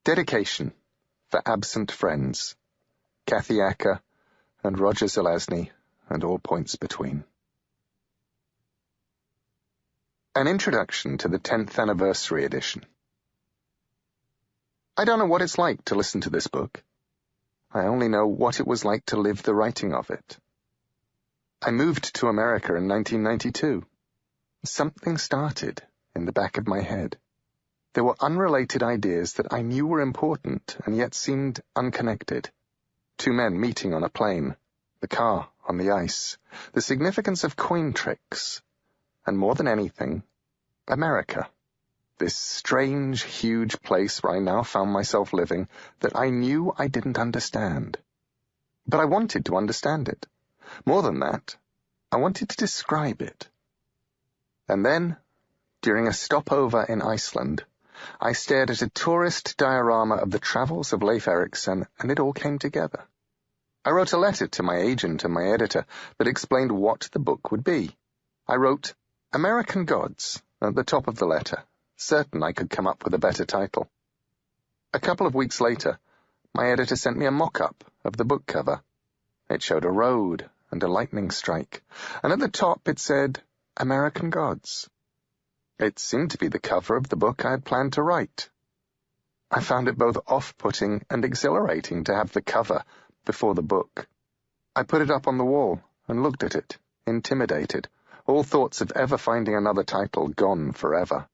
Dedication for Absent Friends, Kathy Acker and Roger Zelazny, and all points between. An introduction to the 10th anniversary edition. I don't know what it's like to listen to this book. I only know what it was like to live the writing of it. I moved to America in 1992. Something started in the back of my head. There were unrelated ideas that I knew were important and yet seemed unconnected. Two men meeting on a plane, the car on the ice, the significance of coin tricks, and more than anything, America. This strange, huge place where I now found myself living that I knew I didn't understand. But I wanted to understand it. More than that, I wanted to describe it. And then, during a stopover in Iceland, I stared at a tourist diorama of the travels of Leif Erikson, and it all came together. I wrote a letter to my agent and my editor that explained what the book would be. I wrote American Gods at the top of the letter, certain I could come up with a better title. A couple of weeks later, my editor sent me a mock-up of the book cover. It showed a road and a lightning strike, and at the top it said, American Gods. It seemed to be the cover of the book I had planned to write. I found it both off-putting and exhilarating to have the cover before the book. I put it up on the wall and looked at it, intimidated, all thoughts of ever finding another title gone forever.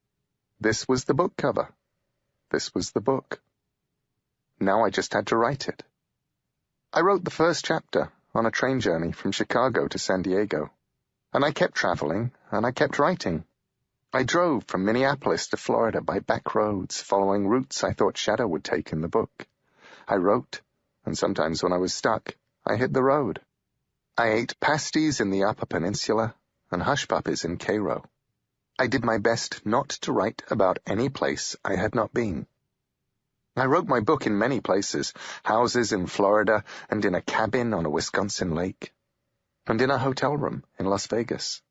This was the book cover. This was the book. Now I just had to write it. I wrote the first chapter on a train journey from Chicago to San Diego, and I kept traveling, and I kept writing. I drove from Minneapolis to Florida by back roads, following routes I thought Shadow would take in the book. I wrote, and sometimes when I was stuck, I hit the road. I ate pasties in the Upper Peninsula and hush puppies in Cairo. I did my best not to write about any place I had not been. I wrote my book in many places, houses in Florida and in a cabin on a Wisconsin lake, and in a hotel room in Las Vegas.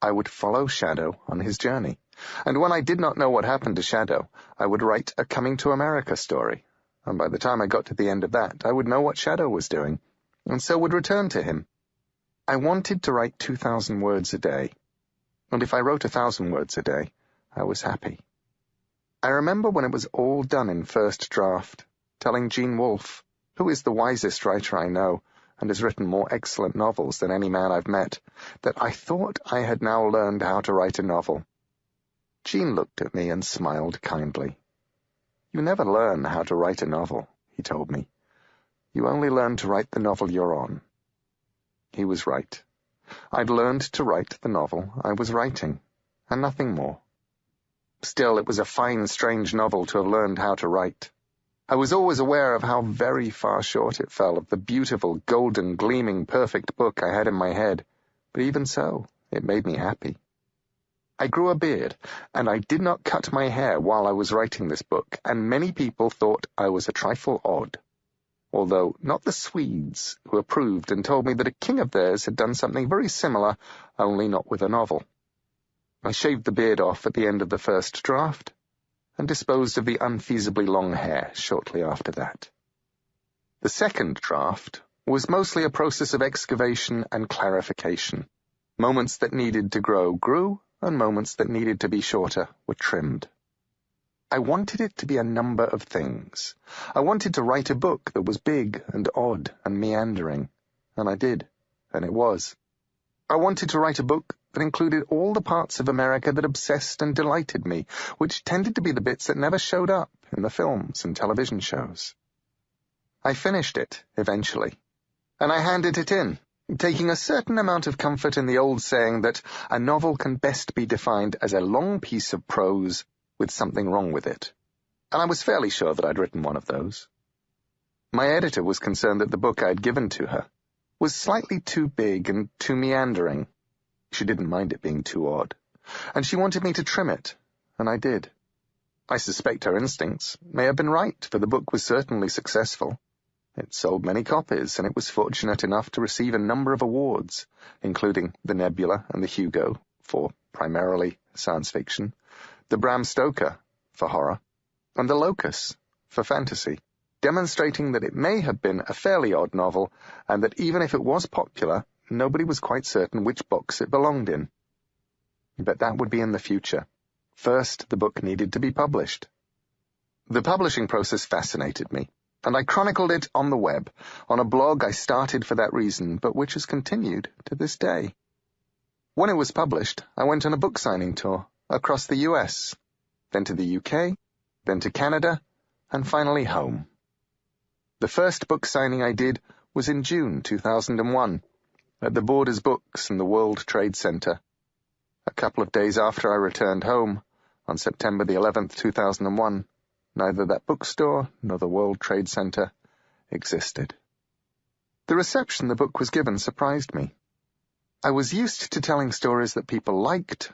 I would follow Shadow on his journey, and when I did not know what happened to Shadow, I would write a Coming to America story, and by the time I got to the end of that, I would know what Shadow was doing, and so would return to him. I wanted to write 2,000 words a day, and if I wrote 1,000 words a day, I was happy. I remember when it was all done in first draft, telling Gene Wolfe, who is the wisest writer I know, and has written more excellent novels than any man I've met, that I thought I had now learned how to write a novel. Gene looked at me and smiled kindly. You never learn how to write a novel, he told me. You only learn to write the novel you're on. He was right. I'd learned to write the novel I was writing, and nothing more. Still, it was a fine, strange novel to have learned how to write. I was always aware of how very far short it fell of the beautiful, golden, gleaming, perfect book I had in my head, but even so, it made me happy. I grew a beard, and I did not cut my hair while I was writing this book, and many people thought I was a trifle odd, although not the Swedes, who approved and told me that a king of theirs had done something very similar, only not with a novel. I shaved the beard off at the end of the first draft, and disposed of the unfeasibly long hair shortly after that. The second draft was mostly a process of excavation and clarification. Moments that needed to grow grew, and moments that needed to be shorter were trimmed. I wanted it to be a number of things. I wanted to write a book that was big and odd and meandering, and I did, and it was. I wanted to write a book that included all the parts of America that obsessed and delighted me, which tended to be the bits that never showed up in the films and television shows. I finished it, eventually, and I handed it in, taking a certain amount of comfort in the old saying that a novel can best be defined as a long piece of prose with something wrong with it, and I was fairly sure that I'd written one of those. My editor was concerned that the book I had given to her was slightly too big and too meandering. She didn't mind it being too odd, and she wanted me to trim it, and I did. I suspect her instincts may have been right, for the book was certainly successful. It sold many copies, and it was fortunate enough to receive a number of awards, including the Nebula and the Hugo, for primarily science fiction, the Bram Stoker, for horror, and the Locus, for fantasy, demonstrating that it may have been a fairly odd novel, and that even if it was popular, nobody was quite certain which box it belonged in. But that would be in the future. First, the book needed to be published. The publishing process fascinated me, and I chronicled it on the web, on a blog I started for that reason, but which has continued to this day. When it was published, I went on a book signing tour across the US, then to the UK, then to Canada, and finally home. The first book signing I did was in June 2001, at the Borders Books in the World Trade Center. A couple of days after I returned home, on September the 11th, 2001, neither that bookstore nor the World Trade Center existed. The reception the book was given surprised me. I was used to telling stories that people liked,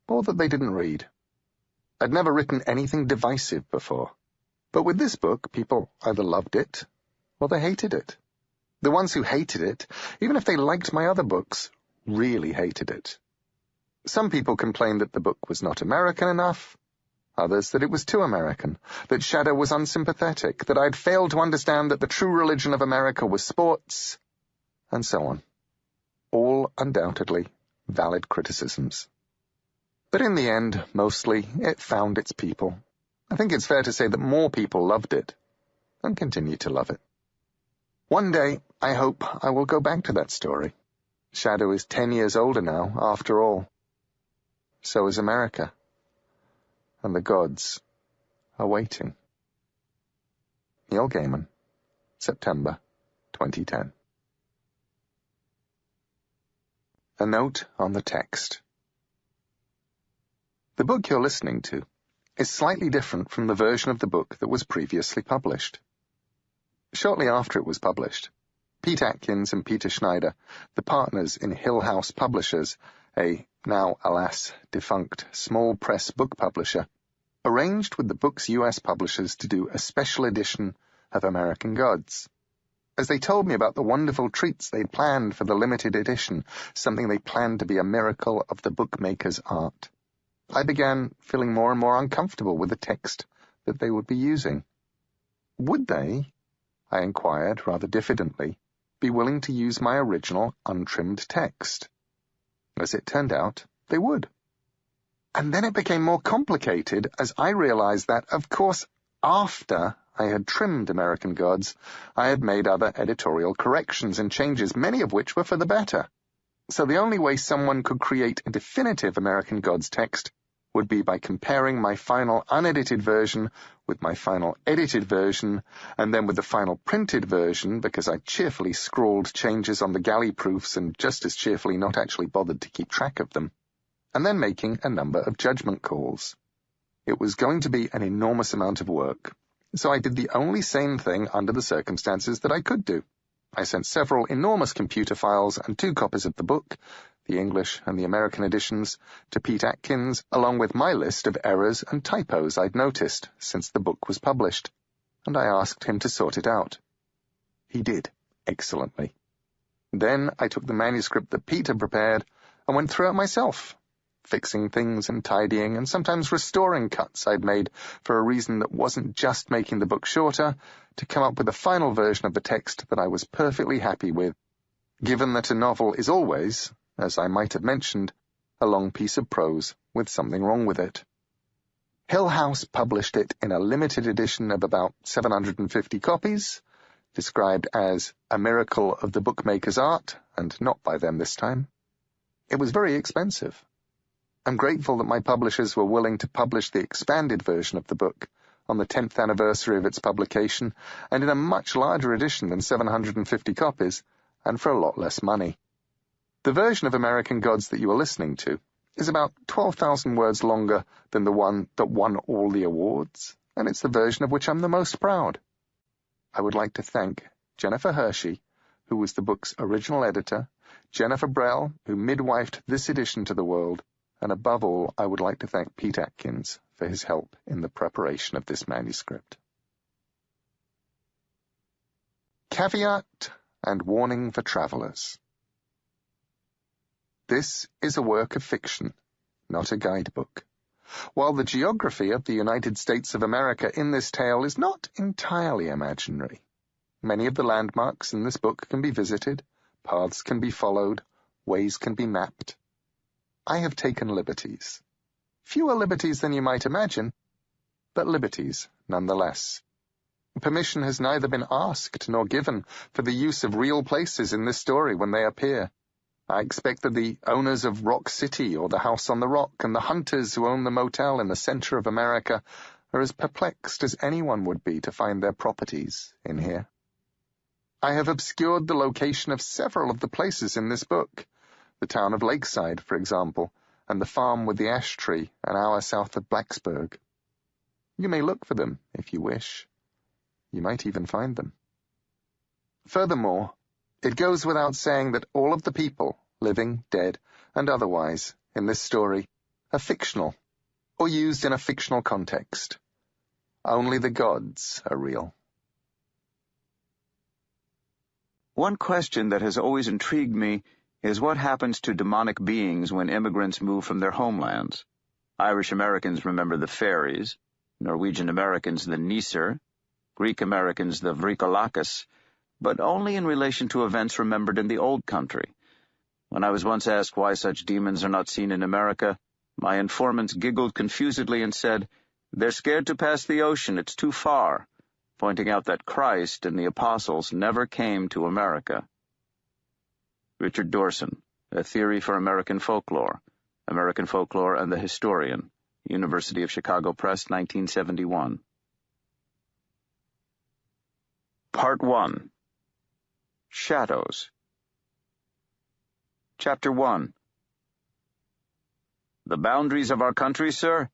or that they didn't read. I'd never written anything divisive before. But with this book, people either loved it, or they hated it. The ones who hated it, even if they liked my other books, really hated it. Some people complained that the book was not American enough, others that it was too American, that Shadow was unsympathetic, that I'd failed to understand that the true religion of America was sports, and so on. All undoubtedly valid criticisms. But in the end, mostly, it found its people. I think it's fair to say that more people loved it, and continue to love it. One day, I hope I will go back to that story. Shadow is 10 years older now, after all. So is America. And the gods are waiting. Neil Gaiman, September 2010. A note on the text. The book you're listening to is slightly different from the version of the book that was previously published. Shortly after it was published, Pete Atkins and Peter Schneider, the partners in Hill House Publishers, a now, alas, defunct small press book publisher, arranged with the book's US publishers to do a special edition of American Gods. As they told me about the wonderful treats they'd planned for the limited edition, something they planned to be a miracle of the bookmaker's art, I began feeling more and more uncomfortable with the text that they would be using. Would they, I inquired rather diffidently, be willing to use my original untrimmed text? As it turned out, they would. And then it became more complicated as I realized that, of course, after I had trimmed American Gods, I had made other editorial corrections and changes, many of which were for the better. So the only way someone could create a definitive American Gods text would be by comparing my final unedited version with my final edited version, and then with the final printed version, because I cheerfully scrawled changes on the galley proofs and just as cheerfully not actually bothered to keep track of them, and then making a number of judgment calls. It was going to be an enormous amount of work, so I did the only sane thing under the circumstances that I could do. I sent several enormous computer files and 2 copies of the book, the English and the American editions, to Pete Atkins, along with my list of errors and typos I'd noticed since the book was published, and I asked him to sort it out. He did, excellently. Then I took the manuscript that Pete had prepared and went through it myself, fixing things and tidying and sometimes restoring cuts I'd made for a reason that wasn't just making the book shorter, to come up with a final version of the text that I was perfectly happy with, given that a novel is always, as I might have mentioned, a long piece of prose with something wrong with it. Hill House published it in a limited edition of about 750 copies, described as a miracle of the bookmaker's art, and not by them this time. It was very expensive. I'm grateful that my publishers were willing to publish the expanded version of the book on the 10th anniversary of its publication, and in a much larger edition than 750 copies, and for a lot less money. The version of American Gods that you are listening to is about 12,000 words longer than the one that won all the awards, and it's the version of which I'm the most proud. I would like to thank Jennifer Hershey, who was the book's original editor, Jennifer Brell, who midwifed this edition to the world, and above all, I would like to thank Pete Atkins for his help in the preparation of this manuscript. Caveat and warning for travelers. This is a work of fiction, not a guidebook. while the geography of the United States of America in this tale is not entirely imaginary. Many of the landmarks in this book can be visited, paths can be followed, ways can be mapped. I have taken liberties. Fewer liberties than you might imagine, but liberties nonetheless. Permission has neither been asked nor given for the use of real places in this story when they appear. I expect that the owners of Rock City or the House on the Rock and the hunters who own the motel in the center of America are as perplexed as anyone would be to find their properties in here. I have obscured the location of several of the places in this book, the town of Lakeside, for example, and the farm with the ash tree an hour south of Blacksburg. You may look for them if you wish. You might even find them. Furthermore, it goes without saying that all of the people, living, dead, and otherwise, in this story, are fictional, or used in a fictional context. Only the gods are real. One question that has always intrigued me is what happens to demonic beings when immigrants move from their homelands. Irish Americans remember the fairies, Norwegian Americans the Nisir, Greek Americans the Vrikolakas, but only in relation to events remembered in the Old Country. When I was once asked why such demons are not seen in America, my informants giggled confusedly and said, "They're scared to pass the ocean, it's too far," pointing out that Christ and the apostles never came to America. Richard Dorson, A Theory for American Folklore and the Historian, University of Chicago Press, 1971. Part 1. Shadows. Chapter 1. The boundaries of our country, sir?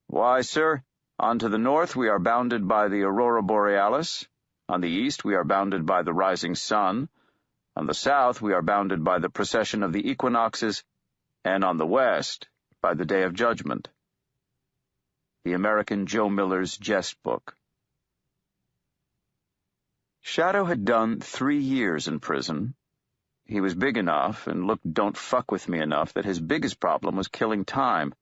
Why, sir, on to the north we are bounded by the Aurora Borealis, on the east we are bounded by the rising sun, on the south we are bounded by the precession of the equinoxes, and on the west by the Day of Judgment. The American Joe Miller's Jest Book. Shadow had done 3 years in prison. He was big enough and looked don't fuck with me enough that his biggest problem was killing time.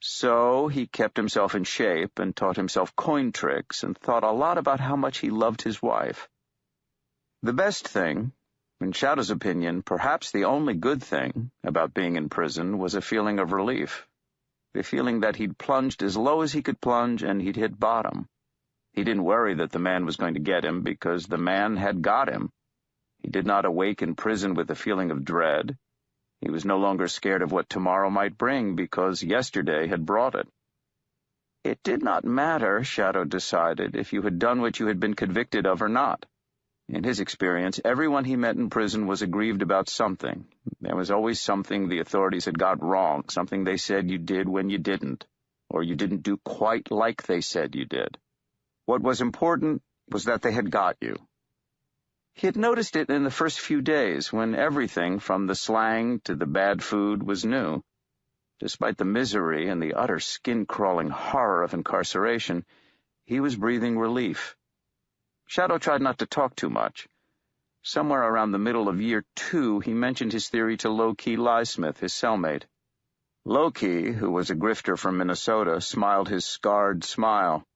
So he kept himself in shape and taught himself coin tricks and thought a lot about how much he loved his wife. The best thing, in Shadow's opinion, perhaps the only good thing about being in prison was a feeling of relief. The feeling that he'd plunged as low as he could plunge and he'd hit bottom. He didn't worry that the man was going to get him because the man had got him. He did not awake in prison with a feeling of dread. He was no longer scared of what tomorrow might bring because yesterday had brought it. It did not matter, Shadow decided, if you had done what you had been convicted of or not. In his experience, everyone he met in prison was aggrieved about something. There was always something the authorities had got wrong, something they said you did when you didn't, or you didn't do quite like they said you did. What was important was that they had got you. He had noticed it in the first few days, when everything, from the slang to the bad food, was new. Despite the misery and the utter skin-crawling horror of incarceration, he was breathing relief. Shadow tried not to talk too much. Somewhere around the middle of year 2, he mentioned his theory to Low-Key Lysmith, his cellmate. Low-Key, who was a grifter from Minnesota, smiled his scarred smile.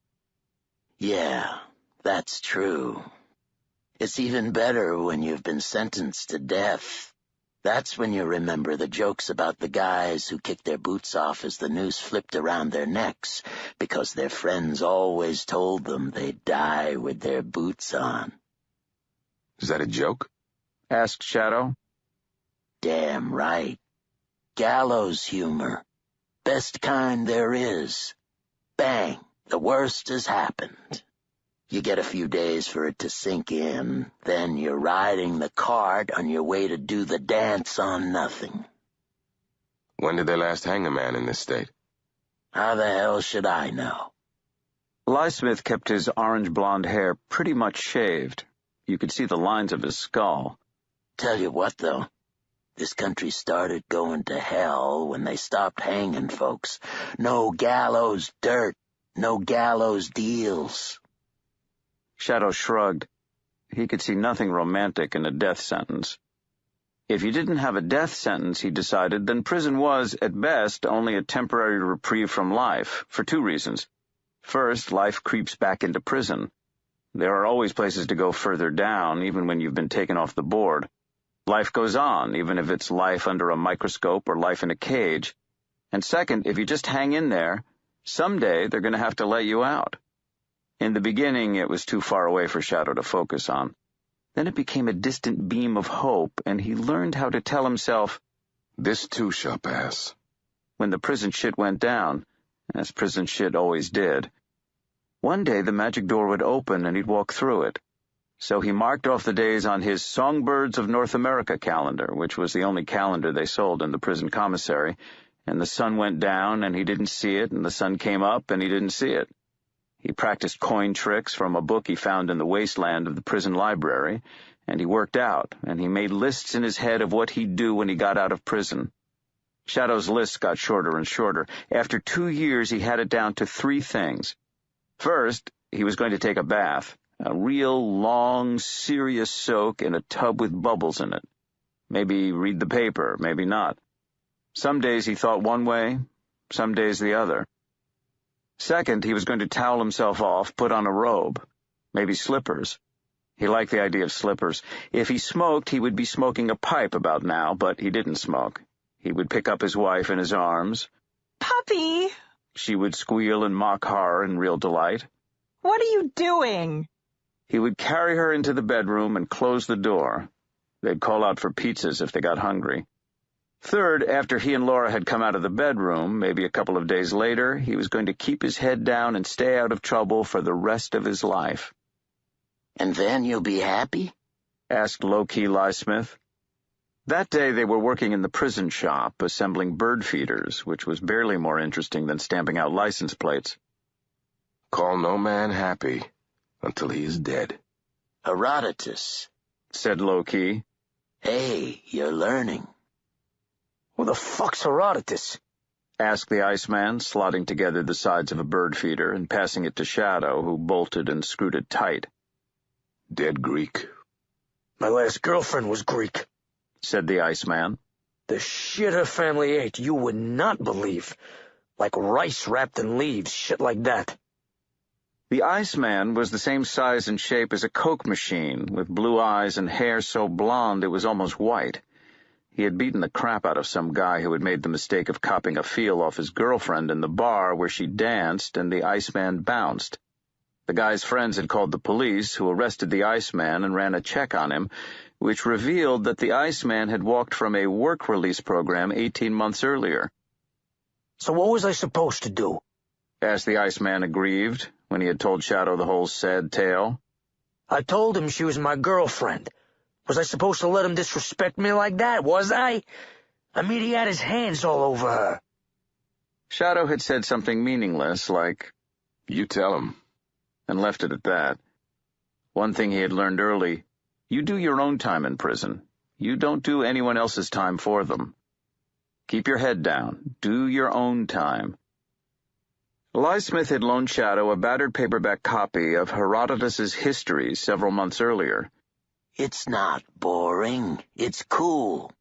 Yeah, that's true. It's even better when you've been sentenced to death. That's when you remember the jokes about the guys who kicked their boots off as the noose flipped around their necks because their friends always told them they'd die with their boots on. Is that a joke? Asked Shadow. Damn right. Gallows humor. Best kind there is. Bang. The worst has happened. You get a few days for it to sink in, then you're riding the cart on your way to do the dance on nothing. When did they last hang a man in this state? How the hell should I know? Lysmith kept his orange-blonde hair pretty much shaved. You could see the lines of his skull. Tell you what, though. This country started going to hell when they stopped hanging folks. No gallows dirt. No gallows deals. Shadow shrugged. He could see nothing romantic in a death sentence. If you didn't have a death sentence, he decided, then prison was, at best, only a temporary reprieve from life, for two reasons. First, life creeps back into prison. There are always places to go further down, even when you've been taken off the board. Life goes on, even if it's life under a microscope or life in a cage. And second, if you just hang in there, someday they're going to have to let you out. In the beginning, it was too far away for Shadow to focus on. Then it became a distant beam of hope, and he learned how to tell himself, "This too shall pass." When the prison shit went down, as prison shit always did. One day the magic door would open and he'd walk through it. So he marked off the days on his Songbirds of North America calendar, which was the only calendar they sold in the prison commissary, and the sun went down and he didn't see it, and the sun came up and he didn't see it. He practiced coin tricks from a book he found in the wasteland of the prison library, and he worked out, and he made lists in his head of what he'd do when he got out of prison. Shadow's lists got shorter and shorter. After 2 years, he had it down to 3 things. First, he was going to take a bath, a real, long, serious soak in a tub with bubbles in it. Maybe read the paper, maybe not. Some days he thought one way, some days the other. Second, he was going to towel himself off, put on a robe, maybe slippers. He liked the idea of slippers. If he smoked, he would be smoking a pipe about now, but he didn't smoke. He would pick up his wife in his arms. "Puppy!" She would squeal in mock horror and real delight. "What are you doing?" He would carry her into the bedroom and close the door. They'd call out for pizzas if they got hungry. Third, after he and Laura had come out of the bedroom, maybe a couple of days later, he was going to keep his head down and stay out of trouble for the rest of his life. "And then you'll be happy?" asked low-key Lysmith. That day they were working in the prison shop, assembling bird feeders, which was barely more interesting than stamping out license plates. "Call no man happy until he is dead," Herodotus said low-key. "Hey, you're learning." "Who the fuck's Herodotus?" asked the Iceman, slotting together the sides of a bird feeder and passing it to Shadow, who bolted and screwed it tight. "Dead Greek." "My last girlfriend was Greek," said the Iceman. "The shit her family ate you would not believe. Like rice wrapped in leaves, shit like that." The Iceman was the same size and shape as a Coke machine, with blue eyes and hair so blonde it was almost white. He had beaten the crap out of some guy who had made the mistake of copping a feel off his girlfriend in the bar where she danced and the Iceman bounced. The guy's friends had called the police, who arrested the Iceman and ran a check on him, which revealed that the Iceman had walked from a work release program 18 months earlier. "So what was I supposed to do?" asked the Iceman aggrieved, when he had told Shadow the whole sad tale. "I told him she was my girlfriend. Was I supposed to let him disrespect me like that, was I? I mean, he had his hands all over her." Shadow had said something meaningless, like, "You tell him," and left it at that. One thing he had learned early: you do your own time in prison. You don't do anyone else's time for them. Keep your head down. Do your own time. Lysmith had loaned Shadow a battered paperback copy of Herodotus's Histories several months earlier. "It's not boring. It's cool."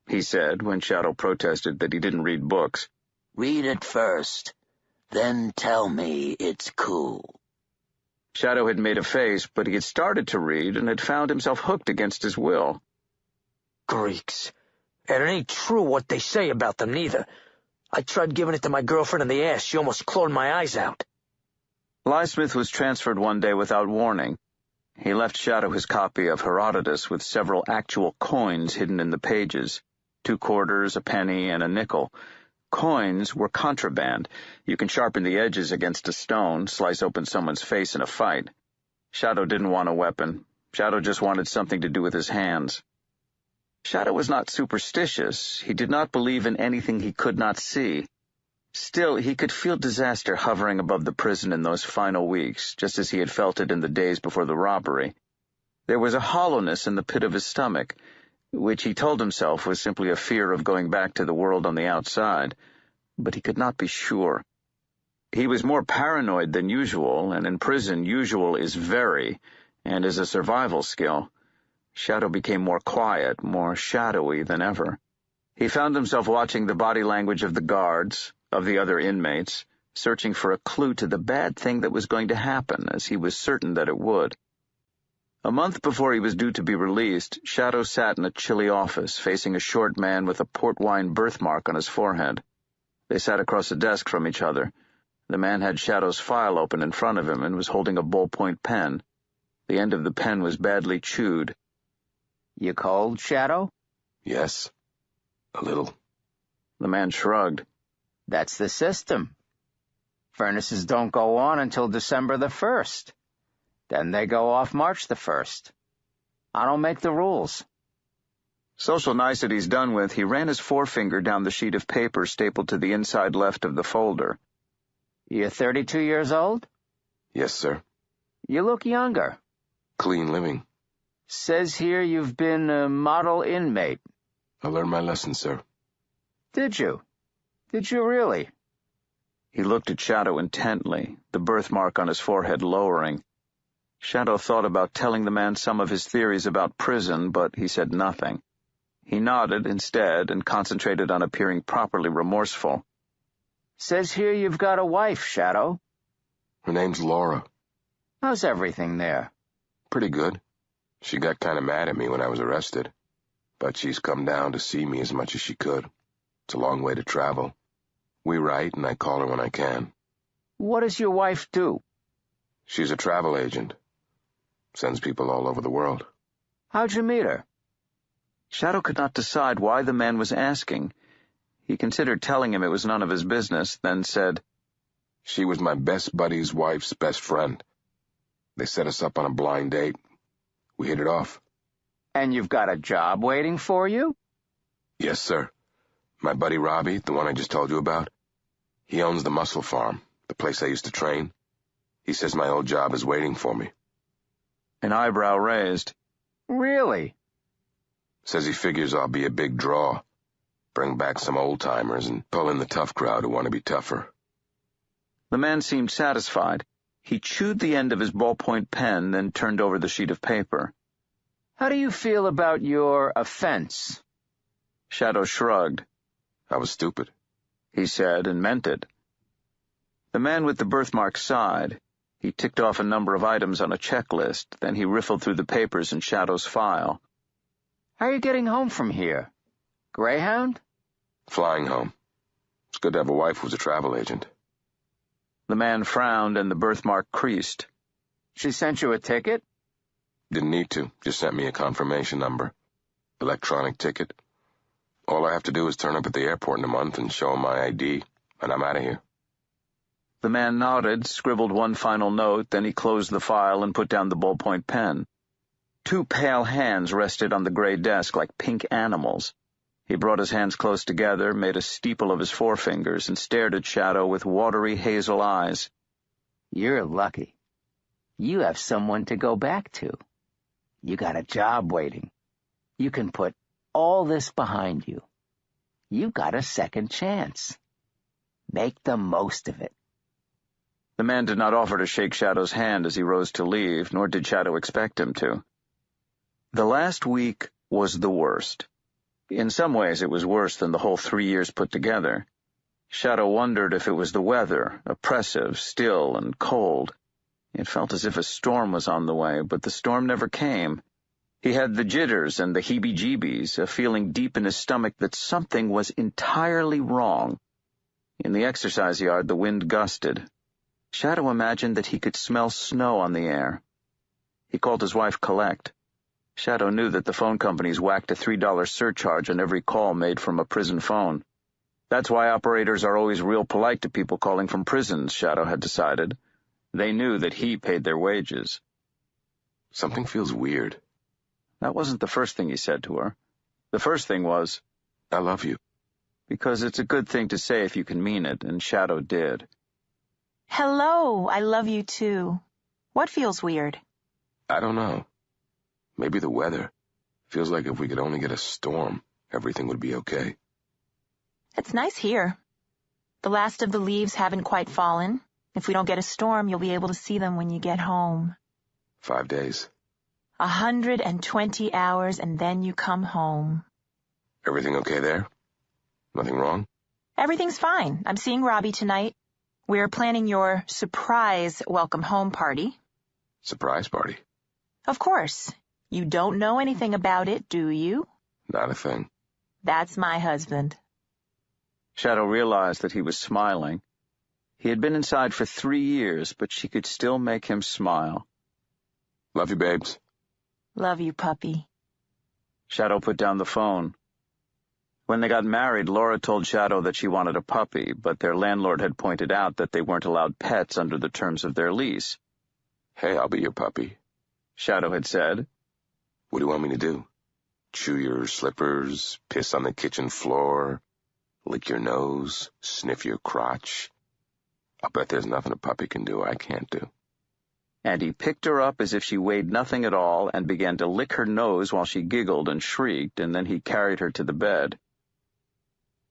He said, when Shadow protested that he didn't read books. "Read it first, then tell me it's cool." Shadow had made a face, but he had started to read and had found himself hooked against his will. "Greeks. And it ain't true what they say about them, neither. I tried giving it to my girlfriend in the ass. She almost clawed my eyes out." Lysmith was transferred one day without warning. He left Shadow his copy of Herodotus with several actual coins hidden in the pages, 2 quarters, a penny, and a nickel. Coins were contraband. You can sharpen the edges against a stone, slice open someone's face in a fight. Shadow didn't want a weapon. Shadow just wanted something to do with his hands. Shadow was not superstitious. He did not believe in anything he could not see. Still, he could feel disaster hovering above the prison in those final weeks, just as he had felt it in the days before the robbery. There was a hollowness in the pit of his stomach, which he told himself was simply a fear of going back to the world on the outside, but he could not be sure. He was more paranoid than usual, and in prison usual is very, and is a survival skill. Shadow became more quiet, more shadowy than ever. He found himself watching the body language of the guards, of the other inmates, searching for a clue to the bad thing that was going to happen, as he was certain that it would. A month before he was due to be released, Shadow sat in a chilly office, facing a short man with a port wine birthmark on his forehead. They sat across a desk from each other. The man had Shadow's file open in front of him and was holding a ballpoint pen. The end of the pen was badly chewed. "You cold, Shadow?" Yes. A little. The man shrugged. "That's the system. Furnaces don't go on until December the 1st. Then they go off March the 1st. I don't make the rules." Social niceties done with, he ran his forefinger down the sheet of paper stapled to the inside left of the folder. "You're 32 years old? Yes, sir. You look younger. Clean living. Says here you've been a model inmate." I learned my lesson, sir. "Did you? Did you really?" He looked at Shadow intently, the birthmark on his forehead lowering. Shadow thought about telling the man some of his theories about prison, but he said nothing. He nodded instead and concentrated on appearing properly remorseful. "Says here you've got a wife, Shadow. Her name's Laura. How's everything there?" Pretty good. She got kind of mad at me when I was arrested, but she's come down to see me as much as she could. It's a long way to travel. We write, and I call her when I can. "What does your wife do?" She's a travel agent. Sends people all over the world. "How'd you meet her?" Shadow could not decide why the man was asking. He considered telling him it was none of his business, then said, She was my best buddy's wife's best friend. They set us up on a blind date. We hit it off. "And you've got a job waiting for you?" Yes, sir. My buddy Robbie, the one I just told you about, he owns the Muscle Farm, the place I used to train. He says my old job is waiting for me. an eyebrow raised. "Really?" Says he figures I'll be a big draw. Bring back some old-timers and pull in the tough crowd who want to be tougher. The man seemed satisfied. He chewed the end of his ballpoint pen, then turned over the sheet of paper. "How do you feel about your offense?" Shadow shrugged. I was stupid. He said, and meant it. The man with the birthmark sighed. He ticked off a number of items on a checklist, then he riffled through the papers in Shadow's file. "How are you getting home from here? Greyhound?" Flying home. It's good to have a wife who's a travel agent. The man frowned, and the birthmark creased. "She sent you a ticket?" Didn't need to. Just sent me a confirmation number. Electronic ticket. All I have to do is turn up at the airport in a month and show 'em my ID, and I'm out of here. The man nodded, scribbled one final note, then he closed the file and put down the ballpoint pen. Two pale hands rested on the gray desk like pink animals. He brought his hands close together, made a steeple of his forefingers, and stared at Shadow with watery hazel eyes. "You're lucky. You have someone to go back to. You got a job waiting. You can put all this behind you. You got a second chance. Make the most of it." The man did not offer to shake Shadow's hand as he rose to leave, nor did Shadow expect him to. The last week was the worst. In some ways it was worse than the whole 3 years put together. Shadow wondered if it was the weather, oppressive, still, and cold. It felt as if a storm was on the way, but the storm never came. He had the jitters and the heebie-jeebies, a feeling deep in his stomach that something was entirely wrong. In the exercise yard, the wind gusted. Shadow imagined that he could smell snow on the air. He called his wife Collect. Shadow knew that the phone companies whacked a $3 surcharge on every call made from a prison phone. That's why operators are always real polite to people calling from prisons, Shadow had decided. They knew that he paid their wages. Something feels weird. That wasn't the first thing he said to her. The first thing was, I love you. Because it's a good thing to say if you can mean it, and Shadow did. Hello, I love you too. What feels weird? I don't know. Maybe the weather. Feels like if we could only get a storm, everything would be okay. It's nice here. The last of the leaves haven't quite fallen. If we don't get a storm, you'll be able to see them when you get home. 5 days. 120 hours and then you come home. Everything okay there? Nothing wrong? Everything's fine. I'm seeing Robbie tonight. We're planning your surprise welcome home party. Surprise party? Of course. You don't know anything about it, do you? Not a thing. That's my husband. Shadow realized that he was smiling. He had been inside for 3 years, but she could still make him smile. Love you, babes. Love you, puppy. Shadow put down the phone. When they got married, Laura told Shadow that she wanted a puppy, but their landlord had pointed out that they weren't allowed pets under the terms of their lease. Hey, I'll be your puppy, Shadow had said. What do you want me to do? Chew your slippers, piss on the kitchen floor, lick your nose, sniff your crotch? I'll bet there's nothing a puppy can do I can't do. And he picked her up as if she weighed nothing at all and began to lick her nose while she giggled and shrieked, and then he carried her to the bed.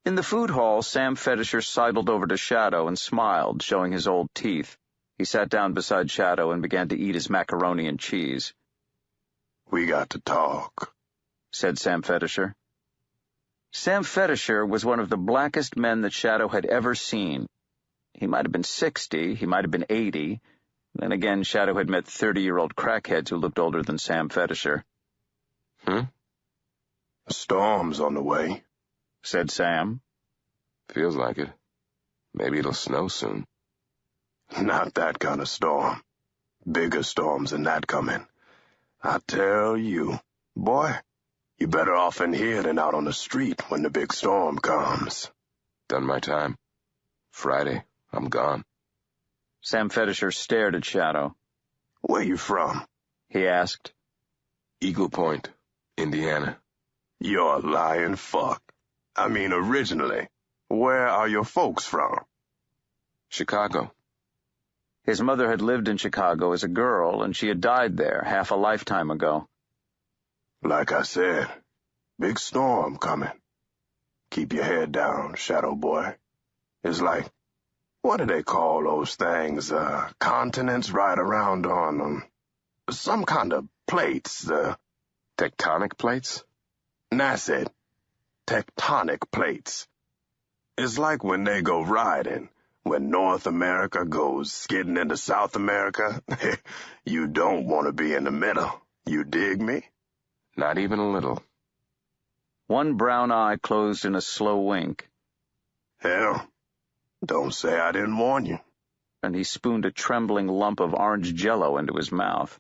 In the food hall, Sam Fetisher sidled over to Shadow and smiled, showing his old teeth. He sat down beside Shadow and began to eat his macaroni and cheese. "We got to talk," said Sam Fetisher. Sam Fetisher was one of the blackest men that Shadow had ever seen. He might have been 60, he might have been 80. Then again, Shadow had met 30-year-old crackheads who looked older than Sam Fetisher. A storm's on the way, said Sam. Feels like it. Maybe it'll snow soon. Not that kind of storm. Bigger storms than that coming. I tell you, boy, you're better off in here than out on the street when the big storm comes. Done my time. Friday, I'm gone. Sam Fetisher stared at Shadow. Where you from? He asked. Eagle Point, Indiana. You're a lying fuck. I mean, originally, where are your folks from? Chicago. His mother had lived in Chicago as a girl, and she had died there half a lifetime ago. Like I said, big storm coming. Keep your head down, Shadow Boy. It's like, what do they call those things, continents right around on them? Some kind of plates, Tectonic plates? That's it. Tectonic plates. It's like when they go riding, when North America goes skidding into South America. You don't want to be in the middle. You dig me? Not even a little. One brown eye closed in a slow wink. Hell, don't say I didn't warn you. And he spooned a trembling lump of orange jello into his mouth.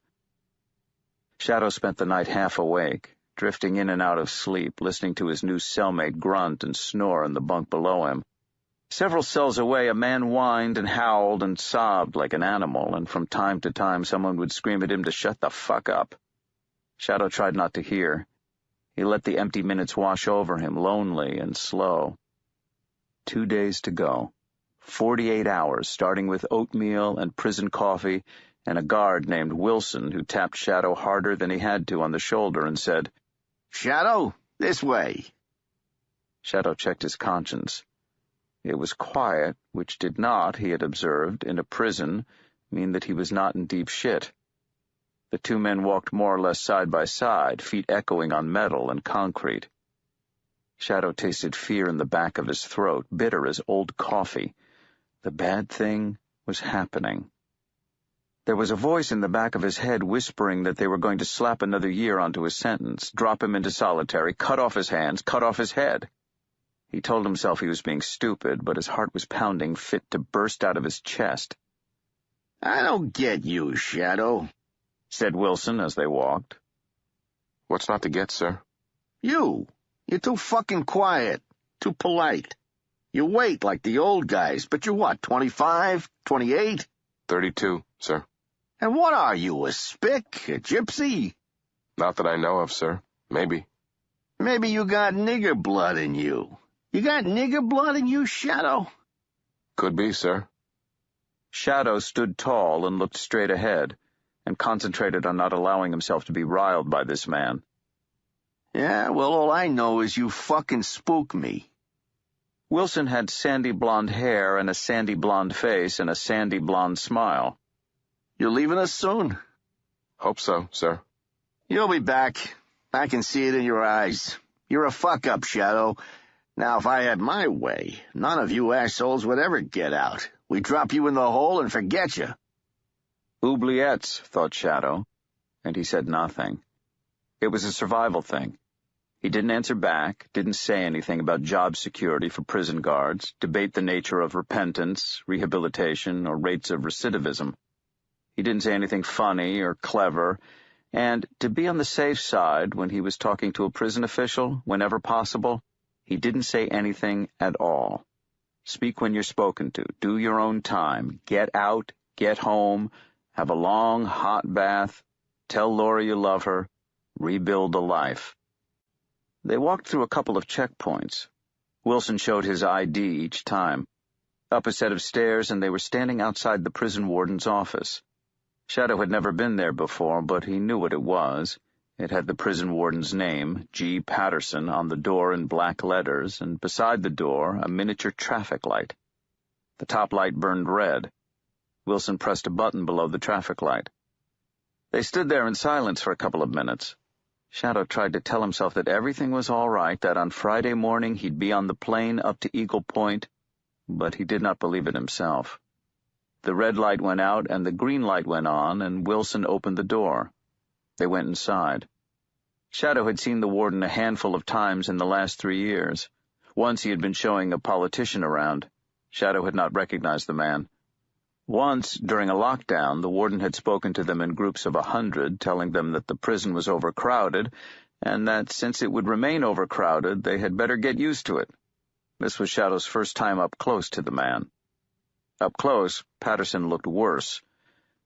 Shadow spent the night half awake, drifting in and out of sleep, listening to his new cellmate grunt and snore in the bunk below him. Several cells away, a man whined and howled and sobbed like an animal, and from time to time someone would scream at him to shut the fuck up. Shadow tried not to hear. He let the empty minutes wash over him, lonely and slow. 2 days to go. 48 hours, starting with oatmeal and prison coffee, and a guard named Wilson who tapped Shadow harder than he had to on the shoulder and said, "Shadow, this way." Shadow checked his conscience. It was quiet, which did not, he had observed, in a prison, mean that he was not in deep shit. The two men walked more or less side by side, feet echoing on metal and concrete. Shadow tasted fear in the back of his throat, bitter as old coffee. The bad thing was happening. There was a voice in the back of his head whispering that they were going to slap another year onto his sentence, drop him into solitary, cut off his hands, cut off his head. He told himself he was being stupid, but his heart was pounding fit to burst out of his chest. "I don't get you, Shadow," said Wilson as they walked. What's not to get, sir? You're too fucking quiet, too polite. You wait like the old guys, but you're what, 25, 28? 32, sir. And what are you, a spick, a gypsy? Not that I know of, sir. Maybe. Maybe you got nigger blood in you. You got nigger blood in you, Shadow? Could be, sir. Shadow stood tall and looked straight ahead, and concentrated on not allowing himself to be riled by this man. Yeah, well, all I know is you fucking spook me. Wilson had sandy blonde hair and a sandy blonde face and a sandy blonde smile. You leaving us soon? Hope so, sir. You'll be back. I can see it in your eyes. You're a fuck-up, Shadow. Now, if I had my way, none of you assholes would ever get out. We'd drop you in the hole and forget you. Oubliettes, thought Shadow, and he said nothing. It was a survival thing. He didn't answer back, didn't say anything about job security for prison guards, debate the nature of repentance, rehabilitation, or rates of recidivism. He didn't say anything funny or clever, and to be on the safe side when he was talking to a prison official, whenever possible, he didn't say anything at all. Speak when you're spoken to, do your own time, get out, get home, have a long, hot bath, tell Laura you love her, rebuild a life. They walked through a couple of checkpoints. Wilson showed his ID each time. Up a set of stairs, and they were standing outside the prison warden's office. Shadow had never been there before, but he knew what it was. It had the prison warden's name, G. Patterson, on the door in black letters, and beside the door, a miniature traffic light. The top light burned red. Wilson pressed a button below the traffic light. They stood there in silence for a couple of minutes. Shadow tried to tell himself that everything was all right, that on Friday morning he'd be on the plane up to Eagle Point, but he did not believe it himself. The red light went out and the green light went on, and Wilson opened the door. They went inside. Shadow had seen the warden a handful of times in the last 3 years. Once he had been showing a politician around. Shadow had not recognized the man. Once, during a lockdown, the warden had spoken to them in groups of 100, telling them that the prison was overcrowded, and that since it would remain overcrowded, they had better get used to it. This was Shadow's first time up close to the man. Up close, Patterson looked worse.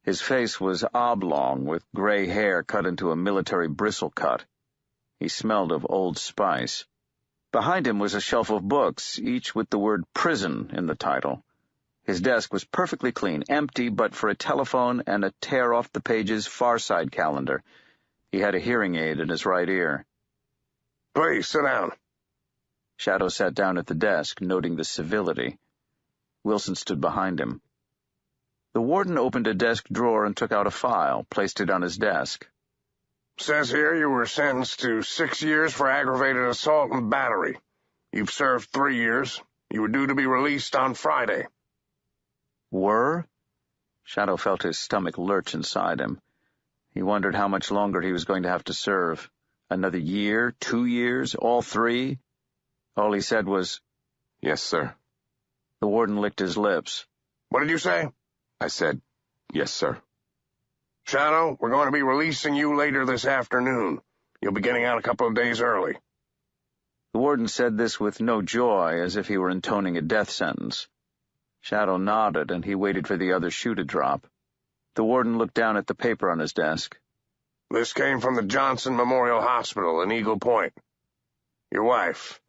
His face was oblong, with gray hair cut into a military bristle cut. He smelled of Old Spice. Behind him was a shelf of books, each with the word prison in the title. His desk was perfectly clean, empty but for a telephone and a tear-off-the-pages Far Side calendar. He had a hearing aid in his right ear. Please, sit down. Shadow sat down at the desk, noting the civility. Wilson stood behind him. The warden opened a desk drawer and took out a file, placed it on his desk. Says here you were sentenced to 6 years for aggravated assault and battery. You've served 3 years. You were due to be released on Friday. Were? Shadow felt his stomach lurch inside him. He wondered how much longer he was going to have to serve. Another year, 2 years, all 3? All he said was, Yes, sir. The warden licked his lips. What did you say? I said, yes, sir. Shadow, we're going to be releasing you later this afternoon. You'll be getting out a couple of days early. The warden said this with no joy, as if he were intoning a death sentence. Shadow nodded, and he waited for the other shoe to drop. The warden looked down at the paper on his desk. This came from the Johnson Memorial Hospital in Eagle Point. Your wife.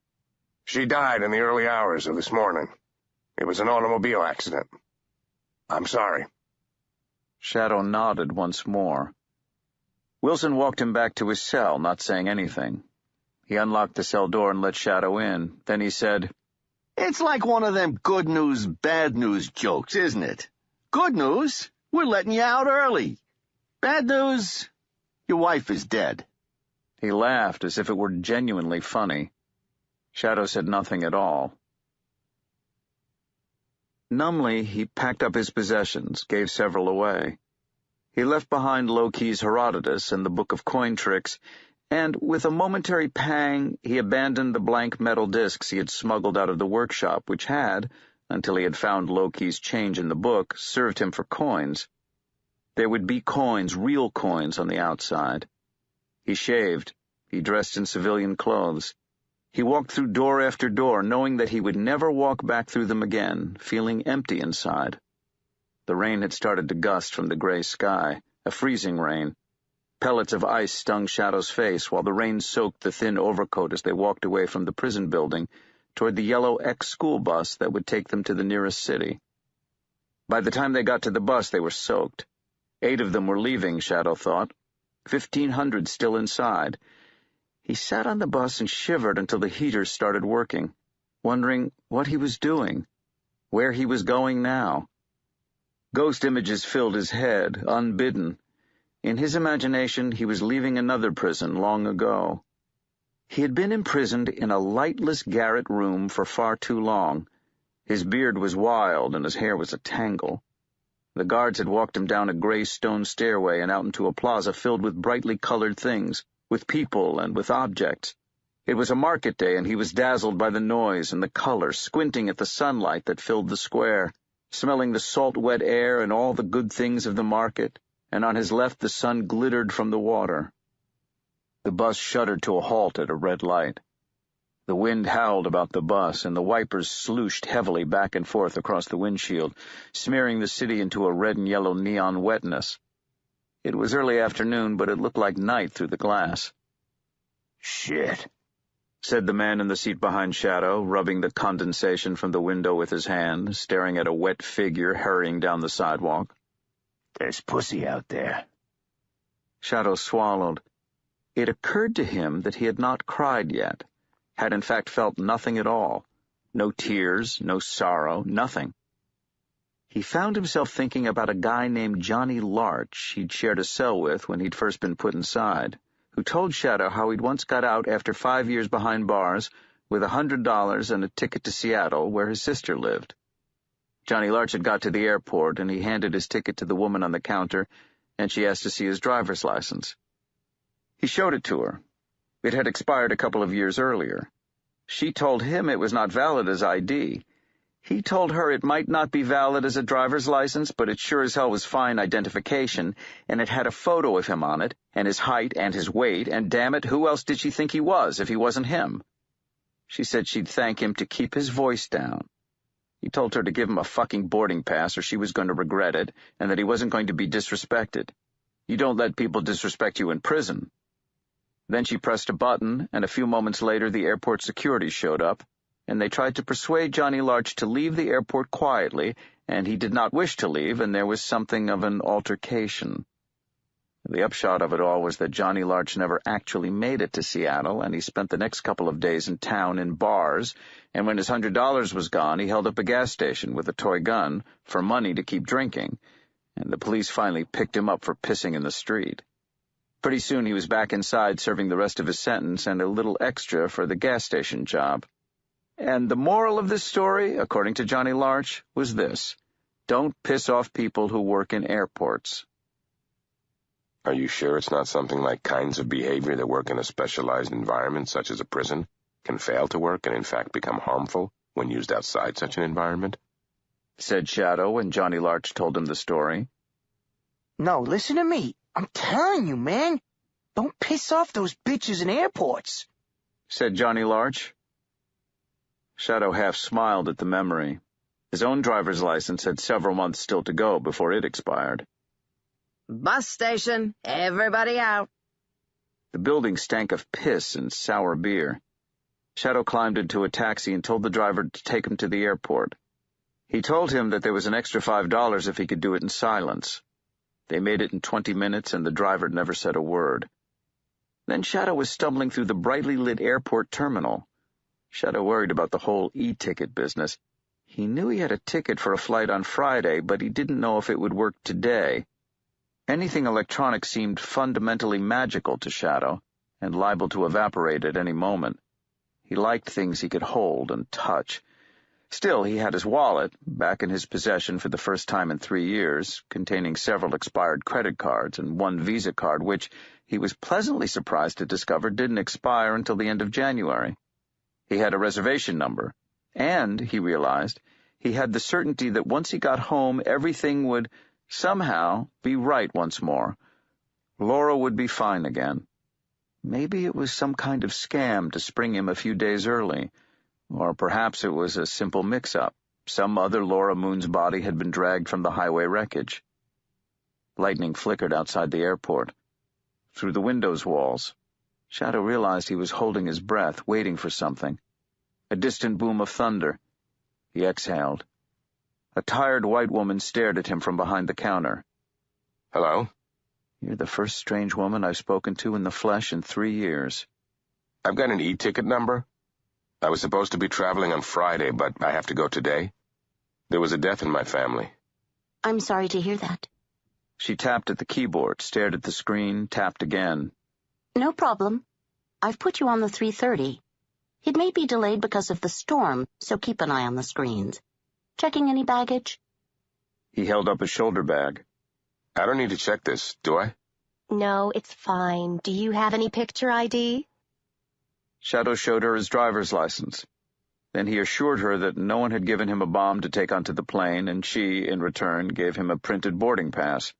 She died in the early hours of this morning. It was an automobile accident. I'm sorry. Shadow nodded once more. Wilson walked him back to his cell, not saying anything. He unlocked the cell door and let Shadow in. Then he said, It's like one of them good news, bad news jokes, isn't it? Good news, we're letting you out early. Bad news, your wife is dead. He laughed as if it were genuinely funny. Shadow said nothing at all. Numbly, he packed up his possessions, gave several away. He left behind Loki's Herodotus and the Book of Coin Tricks, and with a momentary pang he abandoned the blank metal discs he had smuggled out of the workshop, which had, until he had found Loki's change in the book, served him for coins. There would be coins, real coins, on the outside. He shaved. He dressed in civilian clothes. He walked through door after door, knowing that he would never walk back through them again, feeling empty inside. The rain had started to gust from the gray sky, a freezing rain. Pellets of ice stung Shadow's face while the rain soaked the thin overcoat as they walked away from the prison building toward the yellow ex-school bus that would take them to the nearest city. By the time they got to the bus, they were soaked. 8 of them were leaving, Shadow thought. 1,500 still inside. He sat on the bus and shivered until the heaters started working, wondering what he was doing, where he was going now. Ghost images filled his head, unbidden. In his imagination, he was leaving another prison long ago. He had been imprisoned in a lightless garret room for far too long. His beard was wild and his hair was a tangle. The guards had walked him down a gray stone stairway and out into a plaza filled with brightly colored things, with people and with objects. It was a market day, and he was dazzled by the noise and the color, squinting at the sunlight that filled the square, smelling the salt, wet air and all the good things of the market, and on his left the sun glittered from the water. The bus shuddered to a halt at a red light. The wind howled about the bus, and the wipers slooshed heavily back and forth across the windshield, smearing the city into a red and yellow neon wetness. It was early afternoon, but it looked like night through the glass. "Shit," said the man in the seat behind Shadow, rubbing the condensation from the window with his hand, staring at a wet figure hurrying down the sidewalk. "There's pussy out there." Shadow swallowed. It occurred to him that he had not cried yet, had in fact felt nothing at all. No tears, no sorrow, nothing. He found himself thinking about a guy named Johnny Larch he'd shared a cell with when he'd first been put inside, who told Shadow how he'd once got out after 5 years behind bars with $100 and a ticket to Seattle, where his sister lived. Johnny Larch had got to the airport, and he handed his ticket to the woman on the counter, and she asked to see his driver's license. He showed it to her. It had expired a couple of years earlier. She told him it was not valid as ID. He told her it might not be valid as a driver's license, but it sure as hell was fine identification, and it had a photo of him on it, and his height and his weight, and damn it, who else did she think he was if he wasn't him? She said she'd thank him to keep his voice down. He told her to give him a fucking boarding pass or she was going to regret it, and that he wasn't going to be disrespected. You don't let people disrespect you in prison. Then she pressed a button, and a few moments later the airport security showed up, and they tried to persuade Johnny Larch to leave the airport quietly, and he did not wish to leave, and there was something of an altercation. The upshot of it all was that Johnny Larch never actually made it to Seattle, and he spent the next couple of days in town in bars, and when his $100 was gone, he held up a gas station with a toy gun for money to keep drinking, and the police finally picked him up for pissing in the street. Pretty soon he was back inside serving the rest of his sentence and a little extra for the gas station job. And the moral of this story, according to Johnny Larch, was this: don't piss off people who work in airports. Are you sure it's not something like kinds of behavior that work in a specialized environment, such as a prison, can fail to work and in fact become harmful when used outside such an environment? Said Shadow when Johnny Larch told him the story. "No, listen to me. I'm telling you, man. Don't piss off those bitches in airports," said Johnny Larch. Shadow half smiled at the memory. His own driver's license had several months still to go before it expired. "Bus station, everybody out." The building stank of piss and sour beer. Shadow climbed into a taxi and told the driver to take him to the airport. He told him that there was an extra $5 if he could do it in silence. They made it in 20 minutes, and the driver never said a word. Then Shadow was stumbling through the brightly lit airport terminal. Shadow worried about the whole e-ticket business. He knew he had a ticket for a flight on Friday, but he didn't know if it would work today. Anything electronic seemed fundamentally magical to Shadow, and liable to evaporate at any moment. He liked things he could hold and touch. Still, he had his wallet, back in his possession for the first time in 3 years, containing several expired credit cards and one Visa card, which he was pleasantly surprised to discover didn't expire until the end of January. He had a reservation number, and, he realized, he had the certainty that once he got home, everything would, somehow, be right once more. Laura would be fine again. Maybe it was some kind of scam to spring him a few days early. Or perhaps it was a simple mix-up. Some other Laura Moon's body had been dragged from the highway wreckage. Lightning flickered outside the airport. Through the window's walls, Shadow realized he was holding his breath, waiting for something. A distant boom of thunder. He exhaled. A tired white woman stared at him from behind the counter. Hello? You're the first strange woman I've spoken to in the flesh in 3 years. I've got an e-ticket number. I was supposed to be traveling on Friday, but I have to go today. There was a death in my family. I'm sorry to hear that. She tapped at the keyboard, stared at the screen, tapped again. No problem. I've put you on the 3:30. It may be delayed because of the storm, so keep an eye on the screens. Checking any baggage? He held up his shoulder bag. I don't need to check this, do I? No, it's fine. Do you have any picture ID? Shadow showed her his driver's license. Then he assured her that no one had given him a bomb to take onto the plane, and she, in return, gave him a printed boarding pass.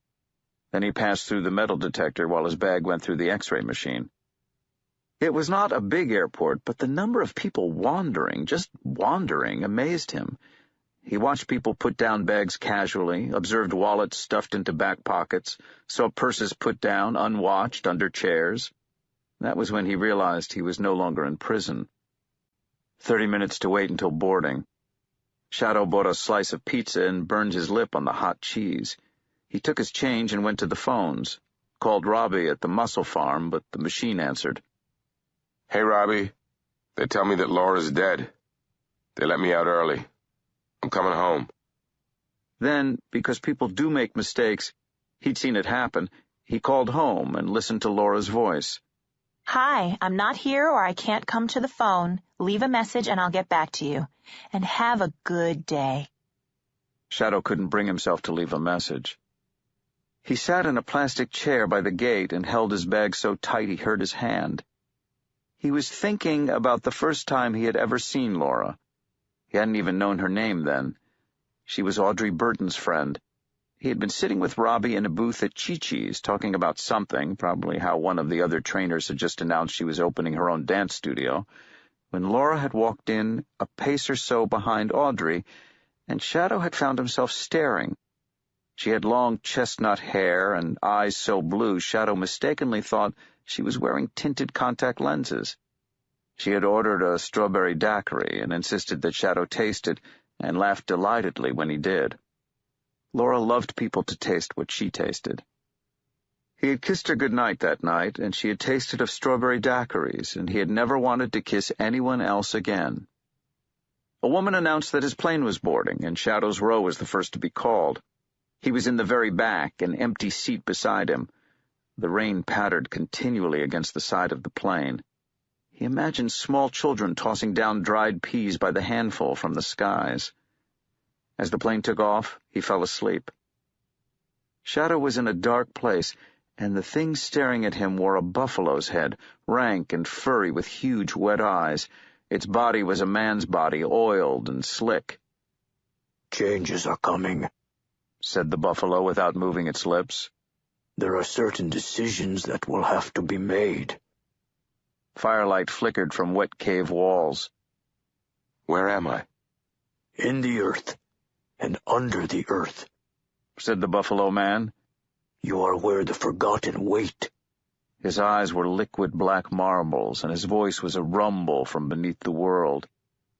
Then he passed through the metal detector while his bag went through the X-ray machine. It was not a big airport, but the number of people wandering, just wandering, amazed him. He watched people put down bags casually, observed wallets stuffed into back pockets, saw purses put down, unwatched, under chairs. That was when he realized he was no longer in prison. 30 minutes to wait until boarding. Shadow bought a slice of pizza and burned his lip on the hot cheese. He took his change and went to the phones, called Robbie at the mussel farm, but the machine answered. Hey, Robbie. They tell me that Laura's dead. They let me out early. I'm coming home. Then, because people do make mistakes, he'd seen it happen, he called home and listened to Laura's voice. Hi, I'm not here or I can't come to the phone. Leave a message and I'll get back to you. And have a good day. Shadow couldn't bring himself to leave a message. He sat in a plastic chair by the gate and held his bag so tight he hurt his hand. He was thinking about the first time he had ever seen Laura. He hadn't even known her name then. She was Audrey Burton's friend. He had been sitting with Robbie in a booth at Chi-Chi's talking about something, probably how one of the other trainers had just announced she was opening her own dance studio, when Laura had walked in a pace or so behind Audrey, and Shadow had found himself staring. She had long chestnut hair and eyes so blue Shadow mistakenly thought she was wearing tinted contact lenses. She had ordered a strawberry daiquiri and insisted that Shadow taste it, and laughed delightedly when he did. Laura loved people to taste what she tasted. He had kissed her goodnight that night, and she had tasted of strawberry daiquiris, and he had never wanted to kiss anyone else again. A woman announced that his plane was boarding, and Shadow's row was the first to be called. He was in the very back, an empty seat beside him. The rain pattered continually against the side of the plane. He imagined small children tossing down dried peas by the handful from the skies. As the plane took off, he fell asleep. Shadow was in a dark place, and the thing staring at him wore a buffalo's head, rank and furry with huge wet eyes. Its body was a man's body, oiled and slick. "Changes are coming," said the buffalo without moving its lips. "There are certain decisions that will have to be made." Firelight flickered from wet cave walls. Where am I? "In the earth, and under the earth," said the buffalo man. "You are where the forgotten wait." His eyes were liquid black marbles, and his voice was a rumble from beneath the world.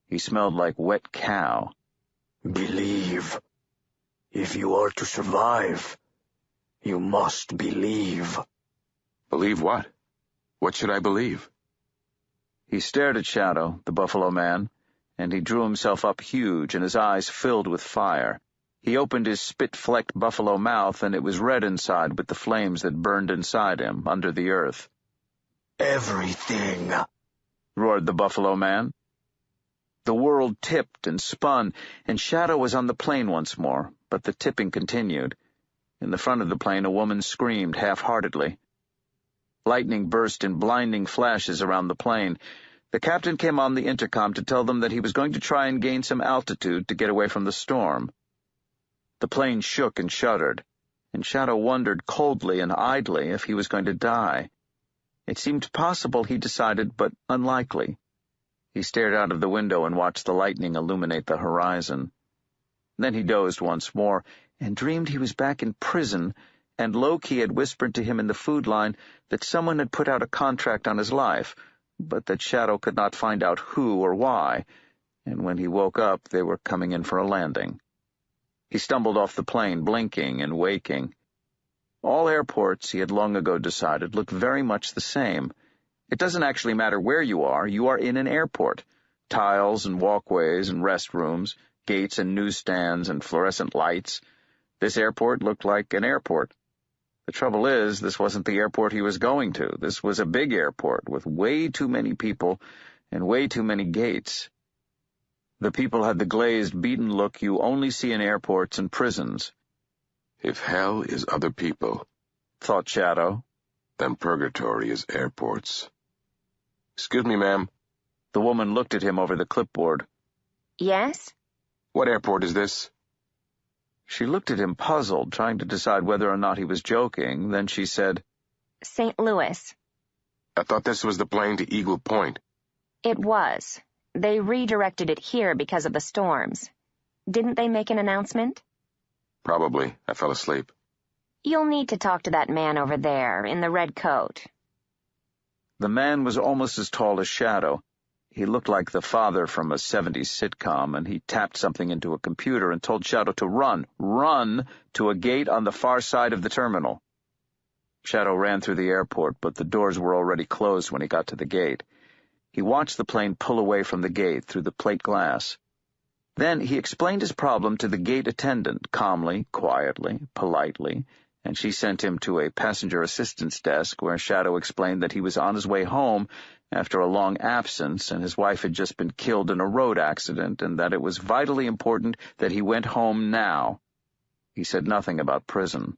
He smelled like wet cow. "Believe. If you are to survive, you must believe." Believe what? What should I believe? He stared at Shadow, the buffalo man, and he drew himself up huge, and his eyes filled with fire. He opened his spit-flecked buffalo mouth, and it was red inside with the flames that burned inside him, under the earth. "Everything," roared the buffalo man. The world tipped and spun, and Shadow was on the plane once more, but the tipping continued. In the front of the plane, a woman screamed half-heartedly. Lightning burst in blinding flashes around the plane. The captain came on the intercom to tell them that he was going to try and gain some altitude to get away from the storm. The plane shook and shuddered, and Shadow wondered coldly and idly if he was going to die. It seemed possible, he decided, but unlikely. He stared out of the window and watched the lightning illuminate the horizon. Then he dozed once more and dreamed he was back in prison, and Loki had whispered to him in the food line that someone had put out a contract on his life, but that Shadow could not find out who or why, and when he woke up they were coming in for a landing. He stumbled off the plane, blinking and waking. All airports, he had long ago decided, look very much the same. It doesn't actually matter where you are in an airport. Tiles and walkways and restrooms, gates and newsstands and fluorescent lights. This airport looked like an airport. The trouble is, this wasn't the airport he was going to. This was a big airport with way too many people and way too many gates. The people had the glazed, beaten look you only see in airports and prisons. If hell is other people, thought Shadow, then purgatory is airports. Excuse me, ma'am. The woman looked at him over the clipboard. Yes? What airport is this? She looked at him puzzled, trying to decide whether or not he was joking. Then she said, St. Louis. I thought this was the plane to Eagle Point. It was. They redirected it here because of the storms. Didn't they make an announcement? Probably. I fell asleep. You'll need to talk to that man over there, in the red coat. The man was almost as tall as Shadow. He looked like the father from a 70s sitcom, and he tapped something into a computer and told Shadow to run to a gate on the far side of the terminal. Shadow ran through the airport, but the doors were already closed when he got to the gate. He watched the plane pull away from the gate through the plate glass. Then he explained his problem to the gate attendant, calmly, quietly, politely, and she sent him to a passenger assistance desk where Shadow explained that he was on his way home after a long absence and his wife had just been killed in a road accident and that it was vitally important that he went home now. He said nothing about prison.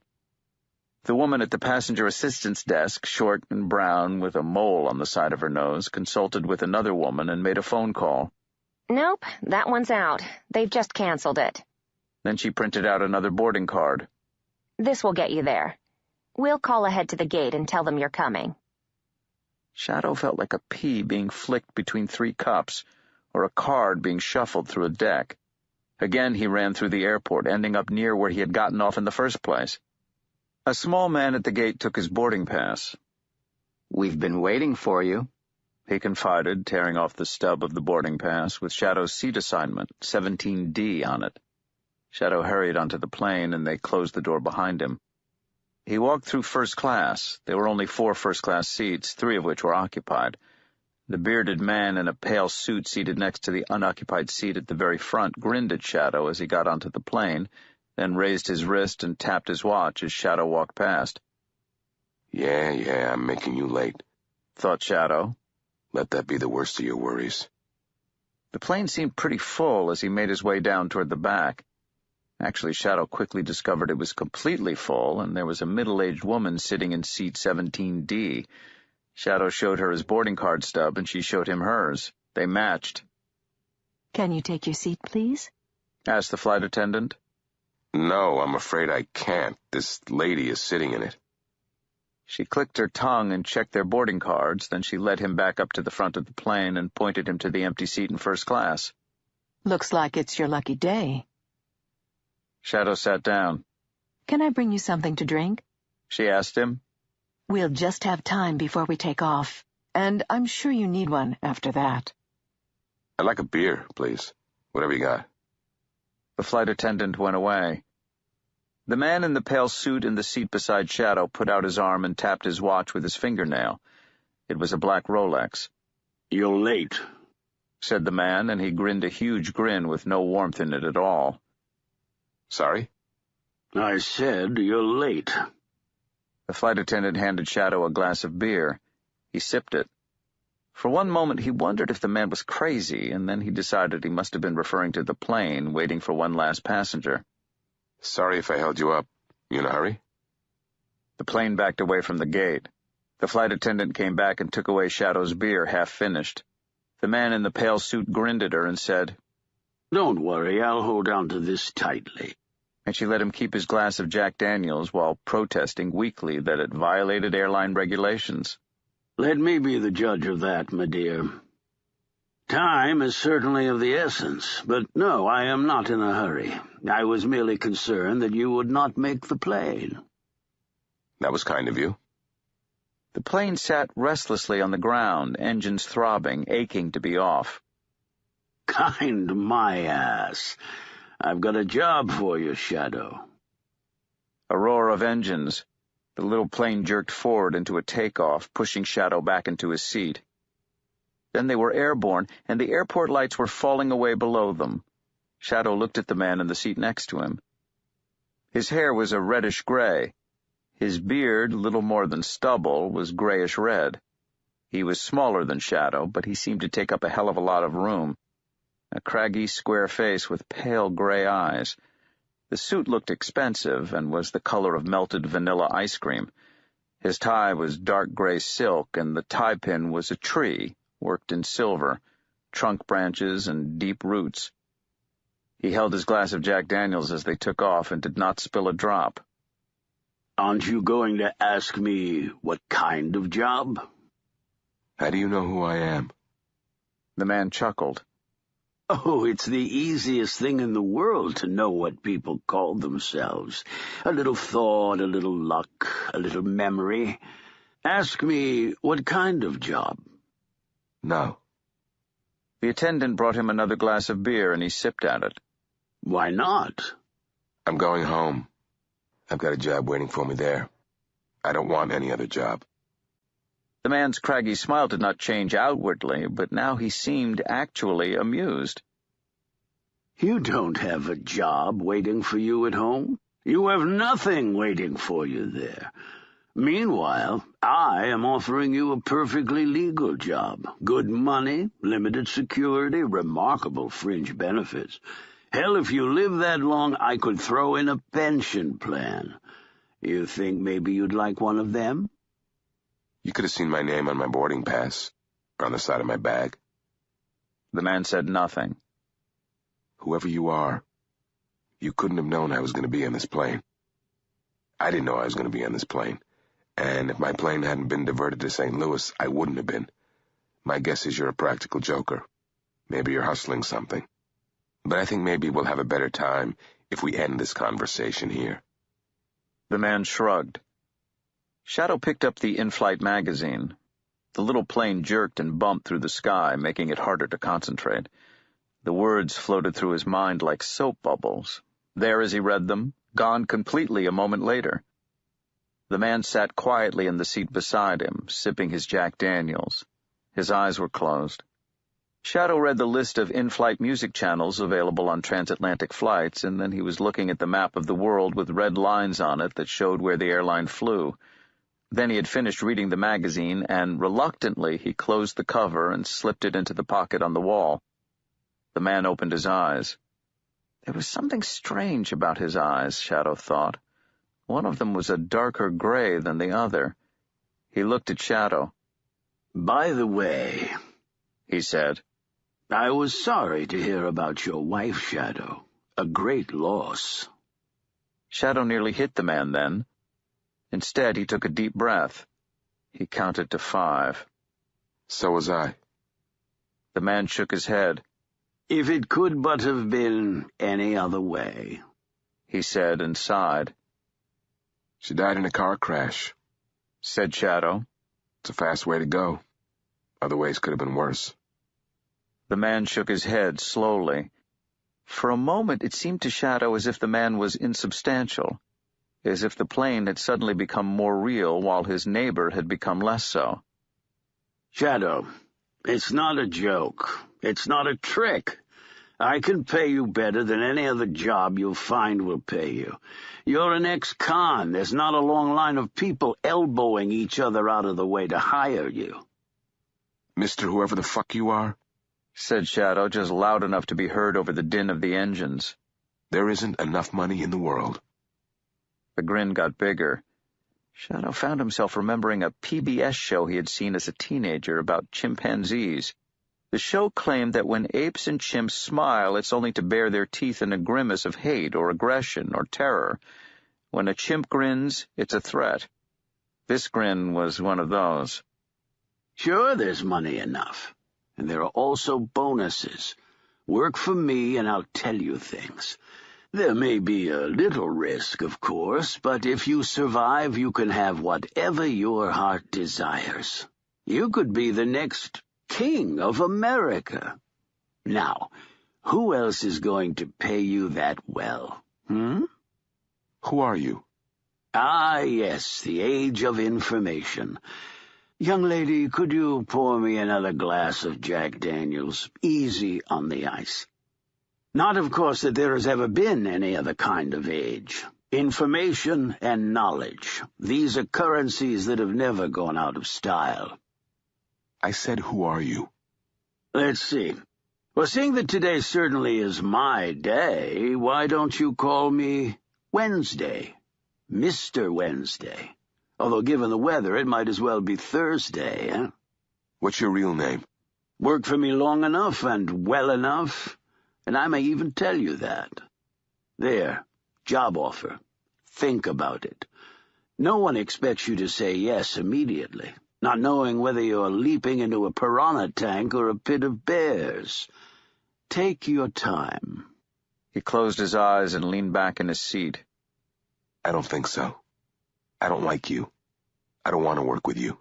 The woman at the passenger assistance desk, short and brown with a mole on the side of her nose, consulted with another woman and made a phone call. Nope, that one's out. They've just canceled it. Then she printed out another boarding card. This will get you there. We'll call ahead to the gate and tell them you're coming. Shadow felt like a pea being flicked between 3 cups, or a card being shuffled through a deck. Again he ran through the airport, ending up near where he had gotten off in the first place. A small man at the gate took his boarding pass. "We've been waiting for you," he confided, tearing off the stub of the boarding pass with Shadow's seat assignment, 17D, on it. Shadow hurried onto the plane, and they closed the door behind him. He walked through first class. There were only 4 first-class seats, 3 of which were occupied. The bearded man in a pale suit seated next to the unoccupied seat at the very front grinned at Shadow as he got onto the plane, then raised his wrist and tapped his watch as Shadow walked past. Yeah, I'm making you late, thought Shadow. Let that be the worst of your worries. The plane seemed pretty full as he made his way down toward the back. Actually, Shadow quickly discovered it was completely full, and there was a middle-aged woman sitting in seat 17D. Shadow showed her his boarding card stub, and she showed him hers. They matched. "Can you take your seat, please?" asked the flight attendant. No, I'm afraid I can't. This lady is sitting in it. She clicked her tongue and checked their boarding cards, then she led him back up to the front of the plane and pointed him to the empty seat in first class. "Looks like it's your lucky day." Shadow sat down. "Can I bring you something to drink?" she asked him. "We'll just have time before we take off, and I'm sure you need one after that." I'd like a beer, please. Whatever you got. The flight attendant went away. The man in the pale suit in the seat beside Shadow put out his arm and tapped his watch with his fingernail. It was a black Rolex. "You're late," said the man, and he grinned a huge grin with no warmth in it at all. Sorry? "I said you're late." The flight attendant handed Shadow a glass of beer. He sipped it. For one moment he wondered if the man was crazy, and then he decided he must have been referring to the plane, waiting for one last passenger. Sorry if I held you up. You in a hurry? The plane backed away from the gate. The flight attendant came back and took away Shadow's beer, half finished. The man in the pale suit grinned at her and said, "Don't worry, I'll hold on to this tightly." And she let him keep his glass of Jack Daniels while protesting weakly that it violated airline regulations. "Let me be the judge of that, my dear. Time is certainly of the essence, but no, I am not in a hurry. I was merely concerned that you would not make the plane." That was kind of you. The plane sat restlessly on the ground, engines throbbing, aching to be off. "Kind my ass. I've got a job for you, Shadow." A roar of engines. The little plane jerked forward into a takeoff, pushing Shadow back into his seat. Then they were airborne, and the airport lights were falling away below them. Shadow looked at the man in the seat next to him. His hair was a reddish gray. His beard, little more than stubble, was grayish-red. He was smaller than Shadow, but he seemed to take up a hell of a lot of room. A craggy, square face with pale gray eyes. The suit looked expensive and was the color of melted vanilla ice cream. His tie was dark gray silk, and the tie pin was a tree, worked in silver, trunk branches and deep roots. He held his glass of Jack Daniels as they took off and did not spill a drop. Aren't you going to ask me what kind of job? How do you know who I am? The man chuckled. Oh, it's the easiest thing in the world to know what people call themselves. A little thought, a little luck, a little memory. Ask me what kind of job. No. The attendant brought him another glass of beer, and he sipped at it. Why not? I'm going home. I've got a job waiting for me there. I don't want any other job. The man's craggy smile did not change outwardly, but now he seemed actually amused. You don't have a job waiting for you at home. You have nothing waiting for you there. Meanwhile, I am offering you a perfectly legal job. Good money, limited security, remarkable fringe benefits. Hell, if you live that long, I could throw in a pension plan. You think maybe you'd like one of them? You could have seen my name on my boarding pass, or on the side of my bag. The man said nothing. Whoever you are, you couldn't have known I was going to be on this plane. I didn't know I was going to be on this plane, and if my plane hadn't been diverted to St. Louis, I wouldn't have been. My guess is you're a practical joker. Maybe you're hustling something. But I think maybe we'll have a better time if we end this conversation here. The man shrugged. Shadow picked up the in-flight magazine. The little plane jerked and bumped through the sky, making it harder to concentrate. The words floated through his mind like soap bubbles. There as he read them, gone completely a moment later. The man sat quietly in the seat beside him, sipping his Jack Daniels. His eyes were closed. Shadow read the list of in-flight music channels available on transatlantic flights, and then he was looking at the map of the world with red lines on it that showed where the airline flew. Then he had finished reading the magazine, and reluctantly he closed the cover and slipped it into the pocket on the wall. The man opened his eyes. There was something strange about his eyes, Shadow thought. One of them was a darker gray than the other. He looked at Shadow. By the way, he said, I was sorry to hear about your wife, Shadow. A great loss. Shadow nearly hit the man then. Instead, he took a deep breath. He counted to 5. So was I. The man shook his head. If it could but have been any other way, he said and sighed. She died in a car crash, said Shadow. It's a fast way to go. Other ways could have been worse. The man shook his head slowly. For a moment it seemed to Shadow as if the man was insubstantial, as if the plane had suddenly become more real while his neighbor had become less so. Shadow, it's not a joke. It's not a trick. I can pay you better than any other job you'll find will pay you. You're an ex-con. There's not a long line of people elbowing each other out of the way to hire you. Mr. Whoever the fuck you are, said Shadow, just loud enough to be heard over the din of the engines. There isn't enough money in the world. The grin got bigger. Shadow found himself remembering a PBS show he had seen as a teenager about chimpanzees. The show claimed that when apes and chimps smile, it's only to bare their teeth in a grimace of hate or aggression or terror. When a chimp grins, it's a threat. This grin was one of those. Sure, there's money enough. And there are also bonuses. Work for me and I'll tell you things. There may be a little risk, of course, but if you survive, you can have whatever your heart desires. You could be the next King of America. Now, who else is going to pay you that well? Who are you? Ah, yes, the age of information. Young lady, could you pour me another glass of Jack Daniels? Easy on the ice. Not, of course, that there has ever been any other kind of age. Information and knowledge. These are currencies that have never gone out of style. I said, who are you? Let's see. Well, seeing that today certainly is my day, why don't you call me Wednesday? Mr. Wednesday. Although given the weather, it might as well be Thursday, eh? What's your real name? Worked for me long enough and well enough, and I may even tell you that. There, job offer. Think about it. No one expects you to say yes immediately, not knowing whether you're leaping into a piranha tank or a pit of bears. Take your time. He closed his eyes and leaned back in his seat. I don't think so. I don't like you. I don't want to work with you.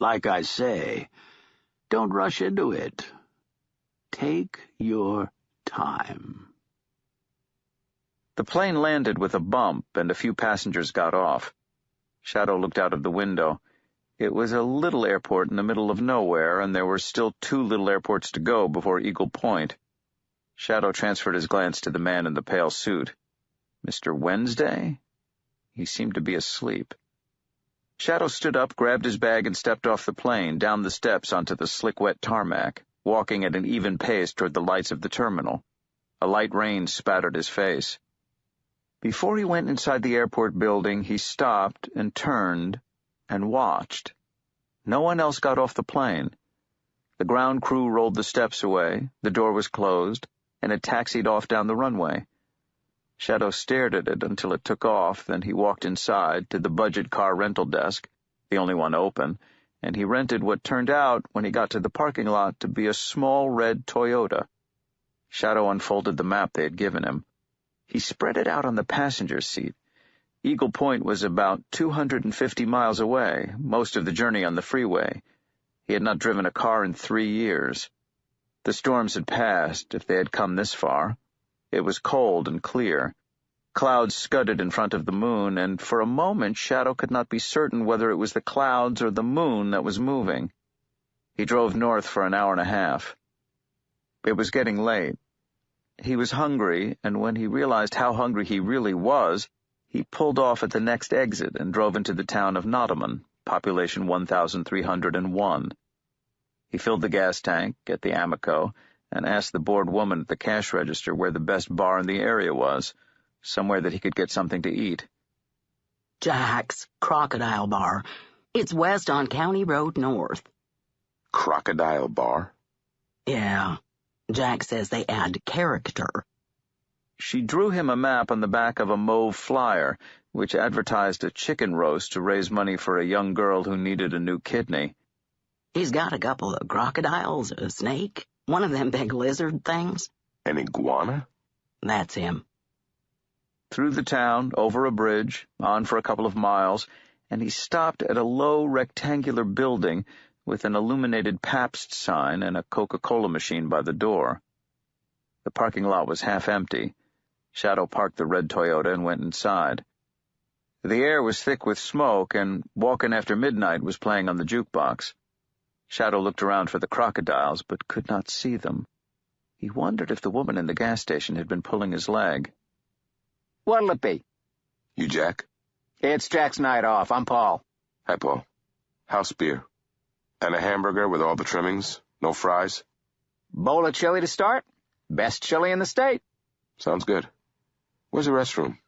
Like I say, don't rush into it. Take your time. The plane landed with a bump, and a few passengers got off. Shadow looked out of the window. It was a little airport in the middle of nowhere, and there were still 2 little airports to go before Eagle Point. Shadow transferred his glance to the man in the pale suit. Mr. Wednesday? He seemed to be asleep. Shadow stood up, grabbed his bag, and stepped off the plane, down the steps onto the slick, wet tarmac, walking at an even pace toward the lights of the terminal. A light rain spattered his face. Before he went inside the airport building, he stopped and turned and watched. No one else got off the plane. The ground crew rolled the steps away, the door was closed, and it taxied off down the runway. Shadow stared at it until it took off, then he walked inside to the budget car rental desk, the only one open, and he rented what turned out, when he got to the parking lot, to be a small red Toyota. Shadow unfolded the map they had given him. He spread it out on the passenger seat. Eagle Point was about 250 miles away, most of the journey on the freeway. He had not driven a car in 3 years. The storms had passed, if they had come this far. It was cold and clear. Clouds scudded in front of the moon, and for a moment Shadow could not be certain whether it was the clouds or the moon that was moving. He drove north for an hour and a half. It was getting late. He was hungry, and when he realized how hungry he really was, he pulled off at the next exit and drove into the town of Nottaman, population 1,301. He filled the gas tank at the Amoco and asked the bored woman at the cash register where the best bar in the area was, somewhere that he could get something to eat. Jack's Crocodile Bar. It's west on County Road North. Crocodile Bar? Yeah. Jack says they add character. She drew him a map on the back of a mauve flyer, which advertised a chicken roast to raise money for a young girl who needed a new kidney. He's got a couple of crocodiles, a snake, one of them big lizard things. An iguana? That's him. Through the town, over a bridge, on for a couple of miles, and he stopped at a low rectangular building with an illuminated Pabst sign and a Coca-Cola machine by the door. The parking lot was half empty. Shadow parked the red Toyota and went inside. The air was thick with smoke, and Walkin' After Midnight was playing on the jukebox. Shadow looked around for the crocodiles, but could not see them. He wondered if the woman in the gas station had been pulling his leg. What'll it be? You Jack? It's Jack's night off. I'm Paul. Hi, Paul. House beer. And a hamburger with all the trimmings? No fries? Bowl of chili to start? Best chili in the state. Sounds good. Where's the restroom?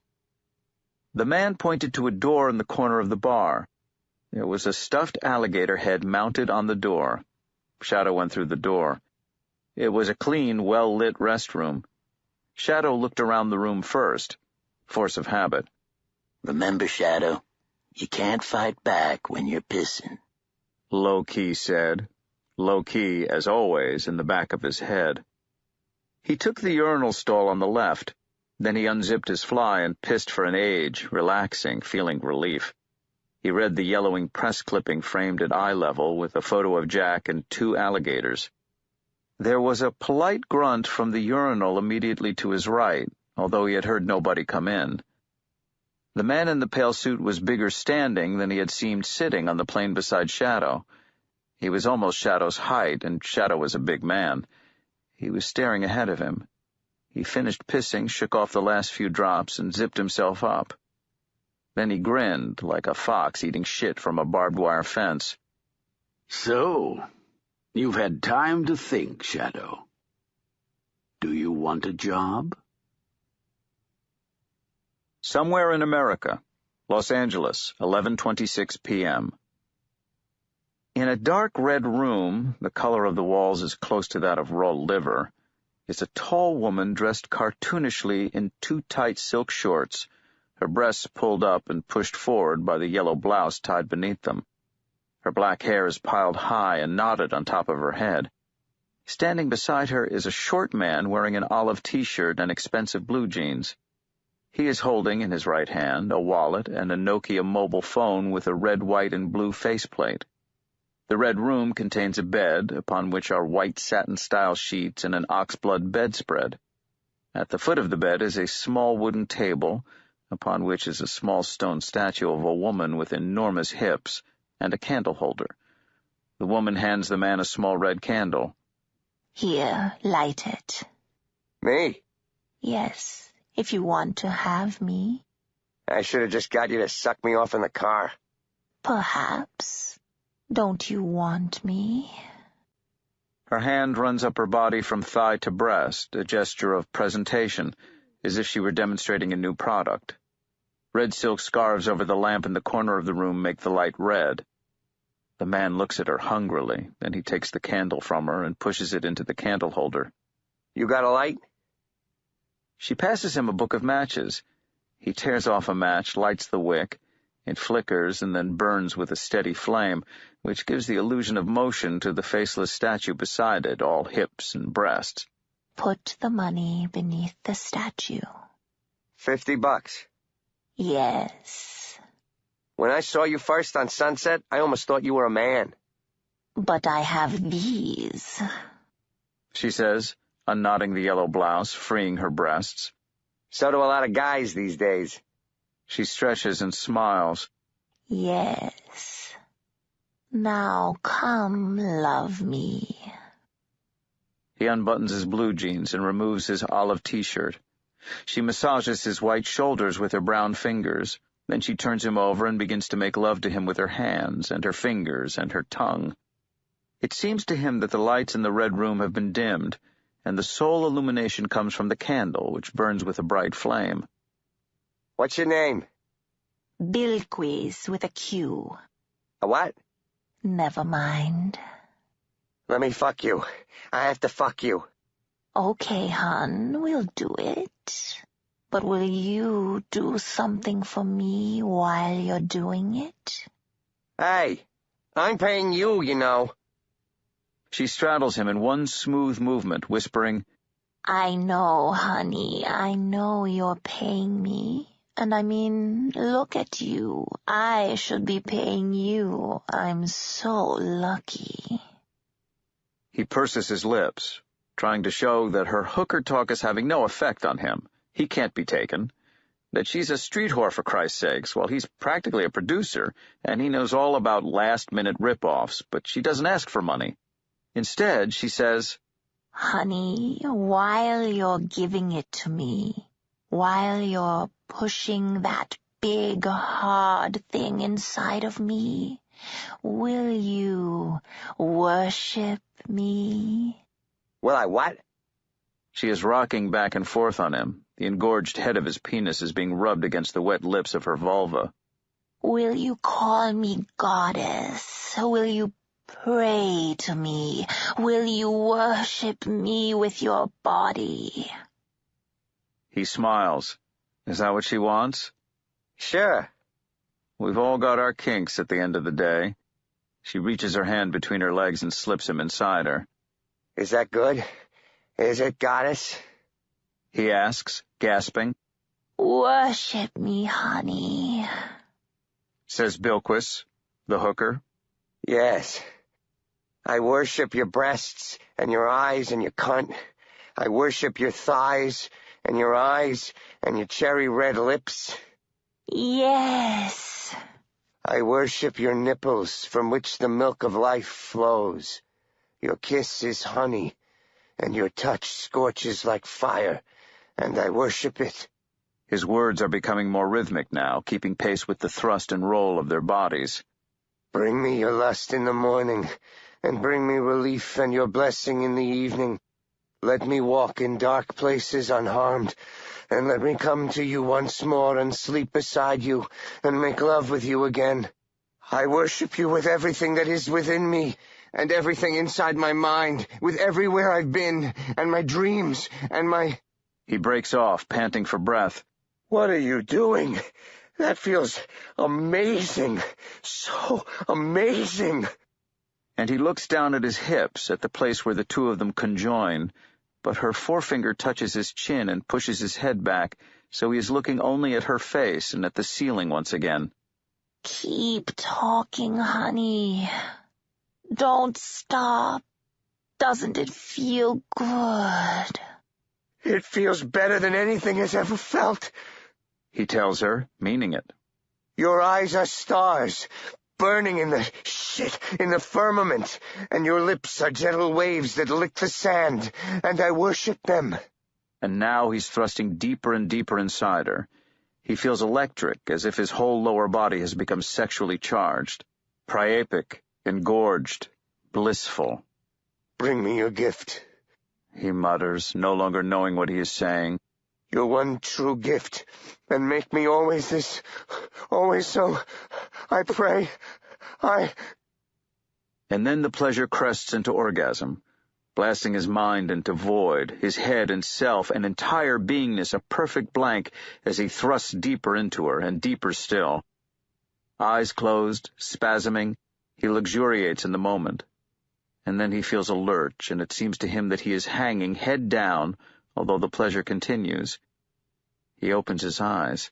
The man pointed to a door in the corner of the bar. There was a stuffed alligator head mounted on the door. Shadow went through the door. It was a clean, well-lit restroom. Shadow looked around the room first. Force of habit. Remember, Shadow, you can't fight back when you're pissing. Low-key said. Low-key, as always, in the back of his head. He took the urinal stall on the left. Then he unzipped his fly and pissed for an age, relaxing, feeling relief. He read the yellowing press clipping framed at eye level with a photo of Jack and 2 alligators. There was a polite grunt from the urinal immediately to his right, although he had heard nobody come in. The man in the pale suit was bigger standing than he had seemed sitting on the plane beside Shadow. He was almost Shadow's height, and Shadow was a big man. He was staring ahead of him. He finished pissing, shook off the last few drops, and zipped himself up. Then he grinned like a fox eating shit from a barbed wire fence. So, you've had time to think, Shadow. Do you want a job? Somewhere in America, Los Angeles, 11:26 p.m. In a dark red room, the color of the walls is close to that of raw liver, is a tall woman dressed cartoonishly in too tight silk shorts, her breasts pulled up and pushed forward by the yellow blouse tied beneath them. Her black hair is piled high and knotted on top of her head. Standing beside her is a short man wearing an olive t-shirt and expensive blue jeans. He is holding in his right hand a wallet and a Nokia mobile phone with a red, white, and blue faceplate. The red room contains a bed, upon which are white satin-style sheets and an oxblood bedspread. At the foot of the bed is a small wooden table, upon which is a small stone statue of a woman with enormous hips and a candle holder. The woman hands the man a small red candle. Here, light it. Me? Yes, if you want to have me. I should have just got you to suck me off in the car. Perhaps. Don't you want me? Her hand runs up her body from thigh to breast, a gesture of presentation, as if she were demonstrating a new product. Red silk scarves over the lamp in the corner of the room make the light red. The man looks at her hungrily, then he takes the candle from her and pushes it into the candle holder. You got a light? She passes him a book of matches. He tears off a match, lights the wick. It flickers and then burns with a steady flame, which gives the illusion of motion to the faceless statue beside it, all hips and breasts. Put the money beneath the statue. $50. Yes. When I saw you first on Sunset, I almost thought you were a man. But I have these, she says, unknotting the yellow blouse, freeing her breasts. So do a lot of guys these days. She stretches and smiles. Yes. Now come, love me. He unbuttons his blue jeans and removes his olive t-shirt. She massages his white shoulders with her brown fingers. Then she turns him over and begins to make love to him with her hands and her fingers and her tongue. It seems to him that the lights in the red room have been dimmed, and the sole illumination comes from the candle, which burns with a bright flame. What's your name? Bilquis with a Q. A what? Never mind. Let me fuck you. I have to fuck you. Okay, hon, we'll do it. But will you do something for me while you're doing it? Hey, I'm paying you, you know. She straddles him in one smooth movement, whispering, I know, honey, I know you're paying me. And I mean, look at you. I should be paying you. I'm so lucky. He purses his lips, trying to show that her hooker talk is having no effect on him. He can't be taken. That she's a street whore, for Christ's sakes, while he's practically a producer, and he knows all about last-minute rip-offs, but she doesn't ask for money. Instead, she says, Honey, while you're giving it to me, while you're pushing that big, hard thing inside of me, will you worship me? Will I what? She is rocking back and forth on him. The engorged head of his penis is being rubbed against the wet lips of her vulva. Will you call me goddess? Will you pray to me? Will you worship me with your body? He smiles. Is that what she wants? Sure. We've all got our kinks at the end of the day. She reaches her hand between her legs and slips him inside her. Is that good? Is it, goddess? He asks, gasping. Worship me, honey, says Bilquis, the hooker. Yes. I worship your breasts and your eyes and your cunt. I worship your thighs and your eyes and your cherry red lips. Yes. I worship your nipples from which the milk of life flows. Your kiss is honey, and your touch scorches like fire, and I worship it." His words are becoming more rhythmic now, keeping pace with the thrust and roll of their bodies. "Bring me your lust in the morning, and bring me relief and your blessing in the evening. Let me walk in dark places unharmed, and let me come to you once more and sleep beside you and make love with you again. I worship you with everything that is within me, and everything inside my mind, with everywhere I've been, and my dreams, and my—" He breaks off, panting for breath. "What are you doing? That feels amazing. So amazing." And he looks down at his hips, at the place where the two of them conjoin, but her forefinger touches his chin and pushes his head back, so he is looking only at her face and at the ceiling once again. Keep talking, honey. Don't stop. Doesn't it feel good? "It feels better than anything has ever felt," he tells her, meaning it. "Your eyes are stars, burning in the firmament, and your lips are gentle waves that lick the sand, and I worship them." And now he's thrusting deeper and deeper inside her. He feels electric, as if his whole lower body has become sexually charged, priapic, engorged, blissful. "Bring me your gift," he mutters, no longer knowing what he is saying. "Your one true gift, and make me always this, always so, I pray, And then the pleasure crests into orgasm, blasting his mind into void, his head and self and entire beingness a perfect blank as he thrusts deeper into her, and deeper still. Eyes closed, spasming, he luxuriates in the moment. And then he feels a lurch, and it seems to him that he is hanging head down, although the pleasure continues. He opens his eyes.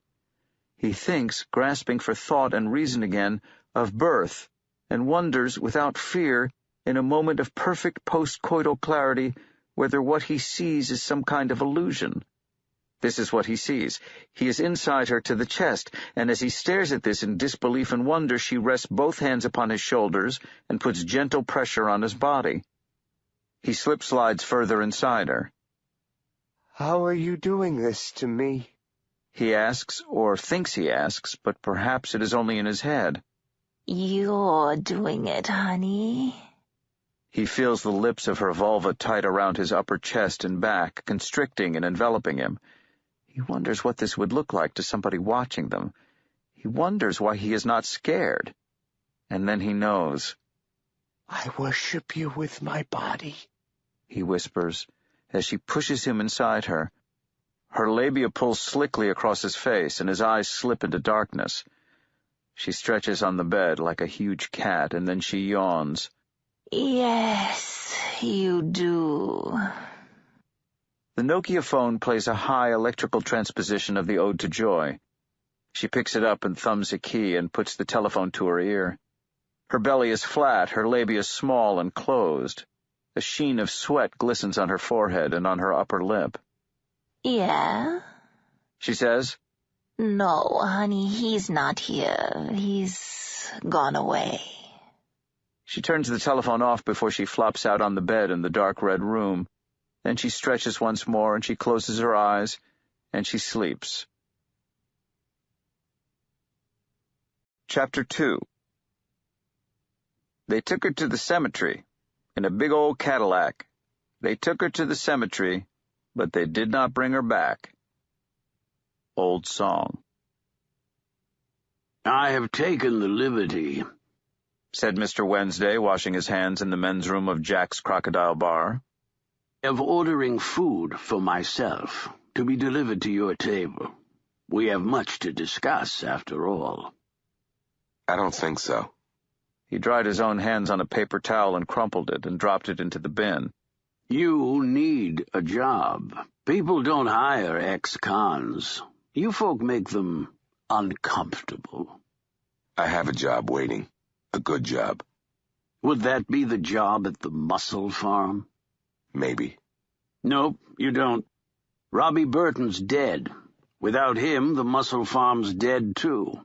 He thinks, grasping for thought and reason again, of birth, and wonders, without fear, in a moment of perfect post-coital clarity, whether what he sees is some kind of illusion. This is what he sees. He is inside her to the chest, and as he stares at this in disbelief and wonder, she rests both hands upon his shoulders and puts gentle pressure on his body. He slip-slides further inside her. "How are you doing this to me?" he asks, or thinks he asks, but perhaps it is only in his head. "You're doing it, honey." He feels the lips of her vulva tight around his upper chest and back, constricting and enveloping him. He wonders what this would look like to somebody watching them. He wonders why he is not scared. And then he knows. "I worship you with my body," he whispers, as she pushes him inside her. Her labia pulls slickly across his face, and his eyes slip into darkness. She stretches on the bed like a huge cat, and then she yawns. "Yes, you do." The Nokia phone plays a high electrical transposition of the Ode to Joy. She picks it up and thumbs a key and puts the telephone to her ear. Her belly is flat, her labia small and closed. A sheen of sweat glistens on her forehead and on her upper lip. "Yeah?" she says. "No, honey, he's not here. He's gone away." She turns the telephone off before she flops out on the bed in the dark red room. Then she stretches once more, and she closes her eyes, and she sleeps. Chapter 2. They took her to the cemetery, in a big old Cadillac. They took her to the cemetery, but they did not bring her back. Old song. "I have taken the liberty," said Mr. Wednesday, washing his hands in the men's room of Jack's Crocodile Bar, "of ordering food for myself to be delivered to your table. We have much to discuss, after all." I don't think so. He dried his own hands on a paper towel and crumpled it and dropped it into the bin. "You need a job. People don't hire ex-cons. You folk make them uncomfortable." I have a job waiting. A good job. "Would that be the job at the mussel farm?" Maybe. "Nope, you don't. Robbie Burton's dead. Without him, the mussel farm's dead, too."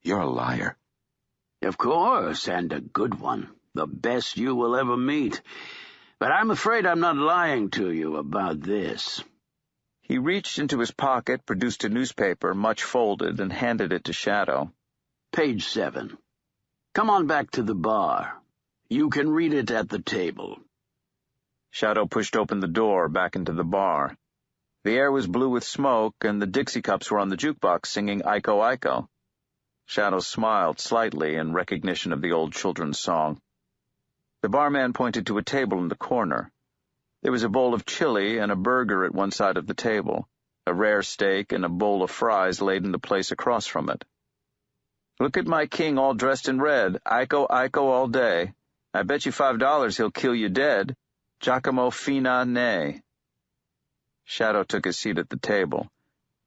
You're a liar. "Of course, and a good one. The best you will ever meet. But I'm afraid I'm not lying to you about this." He reached into his pocket, produced a newspaper, much folded, and handed it to Shadow. Page 7. Come on back to the bar. You can read it at the table. Shadow pushed open the door back into the bar. The air was blue with smoke, and the Dixie cups were on the jukebox singing Iko Iko. Shadow smiled slightly in recognition of the old children's song. The barman pointed to a table in the corner. There was a bowl of chili and a burger at one side of the table, a rare steak and a bowl of fries laid in the place across from it. "Look at my king all dressed in red, Iko Iko all day. I bet you $5 he'll kill you dead. Giacomo Fina ne." Shadow took his seat at the table.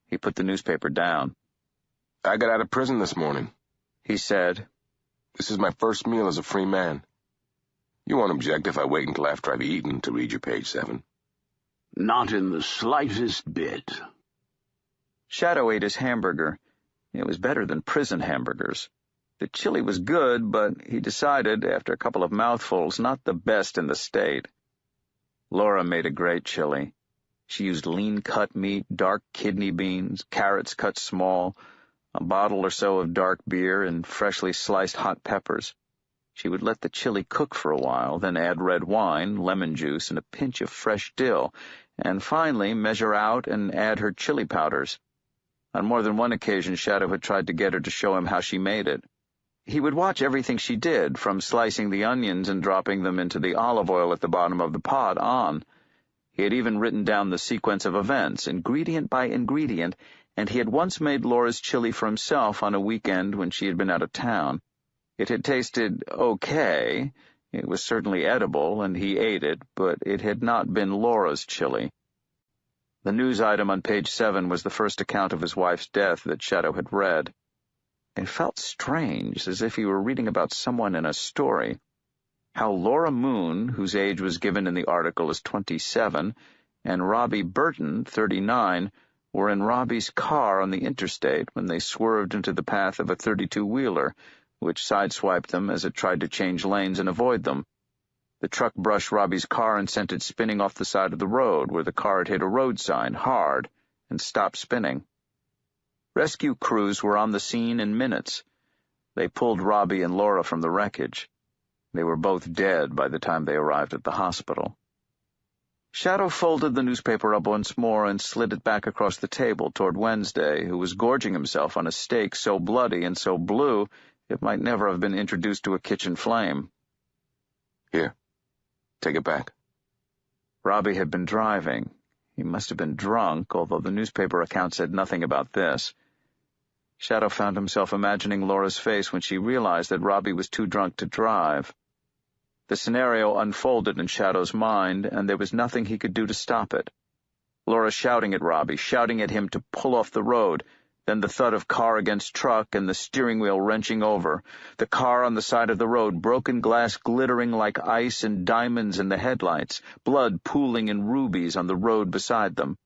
He put the newspaper down. "I got out of prison this morning," he said. "This is my first meal as a free man. You won't object if I wait until after I've eaten to read you page 7. Not in the slightest bit." Shadow ate his hamburger. It was better than prison hamburgers. The chili was good, but he decided, after a couple of mouthfuls, not the best in the state. Laura made a great chili. She used lean cut meat, dark kidney beans, carrots cut small, a bottle or so of dark beer, and freshly sliced hot peppers. She would let the chili cook for a while, then add red wine, lemon juice, and a pinch of fresh dill, and finally measure out and add her chili powders. On more than one occasion, Shadow had tried to get her to show him how she made it. He would watch everything she did, from slicing the onions and dropping them into the olive oil at the bottom of the pot on. He had even written down the sequence of events, ingredient by ingredient, and he had once made Laura's chili for himself on a weekend when she had been out of town. It had tasted okay. It was certainly edible, and he ate it, but it had not been Laura's chili. The news item on page 7 was the first account of his wife's death that Shadow had read. It felt strange, as if he were reading about someone in a story. How Laura Moon, whose age was given in the article as 27, and Robbie Burton, 39, were in Robbie's car on the interstate when they swerved into the path of a 32-wheeler, which sideswiped them as it tried to change lanes and avoid them. The truck brushed Robbie's car and sent it spinning off the side of the road, where the car had hit a road sign hard and stopped spinning. Rescue crews were on the scene in minutes. They pulled Robbie and Laura from the wreckage. They were both dead by the time they arrived at the hospital. Shadow folded the newspaper up once more and slid it back across the table toward Wednesday, who was gorging himself on a steak so bloody and so blue it might never have been introduced to a kitchen flame. "Here, take it back." Robbie had been driving. He must have been drunk, although the newspaper account said nothing about this. Shadow found himself imagining Laura's face when she realized that Robbie was too drunk to drive. The scenario unfolded in Shadow's mind, and there was nothing he could do to stop it. Laura shouting at Robbie, shouting at him to pull off the road, then the thud of car against truck and the steering wheel wrenching over, the car on the side of the road, broken glass glittering like ice and diamonds in the headlights, blood pooling in rubies on the road beside them.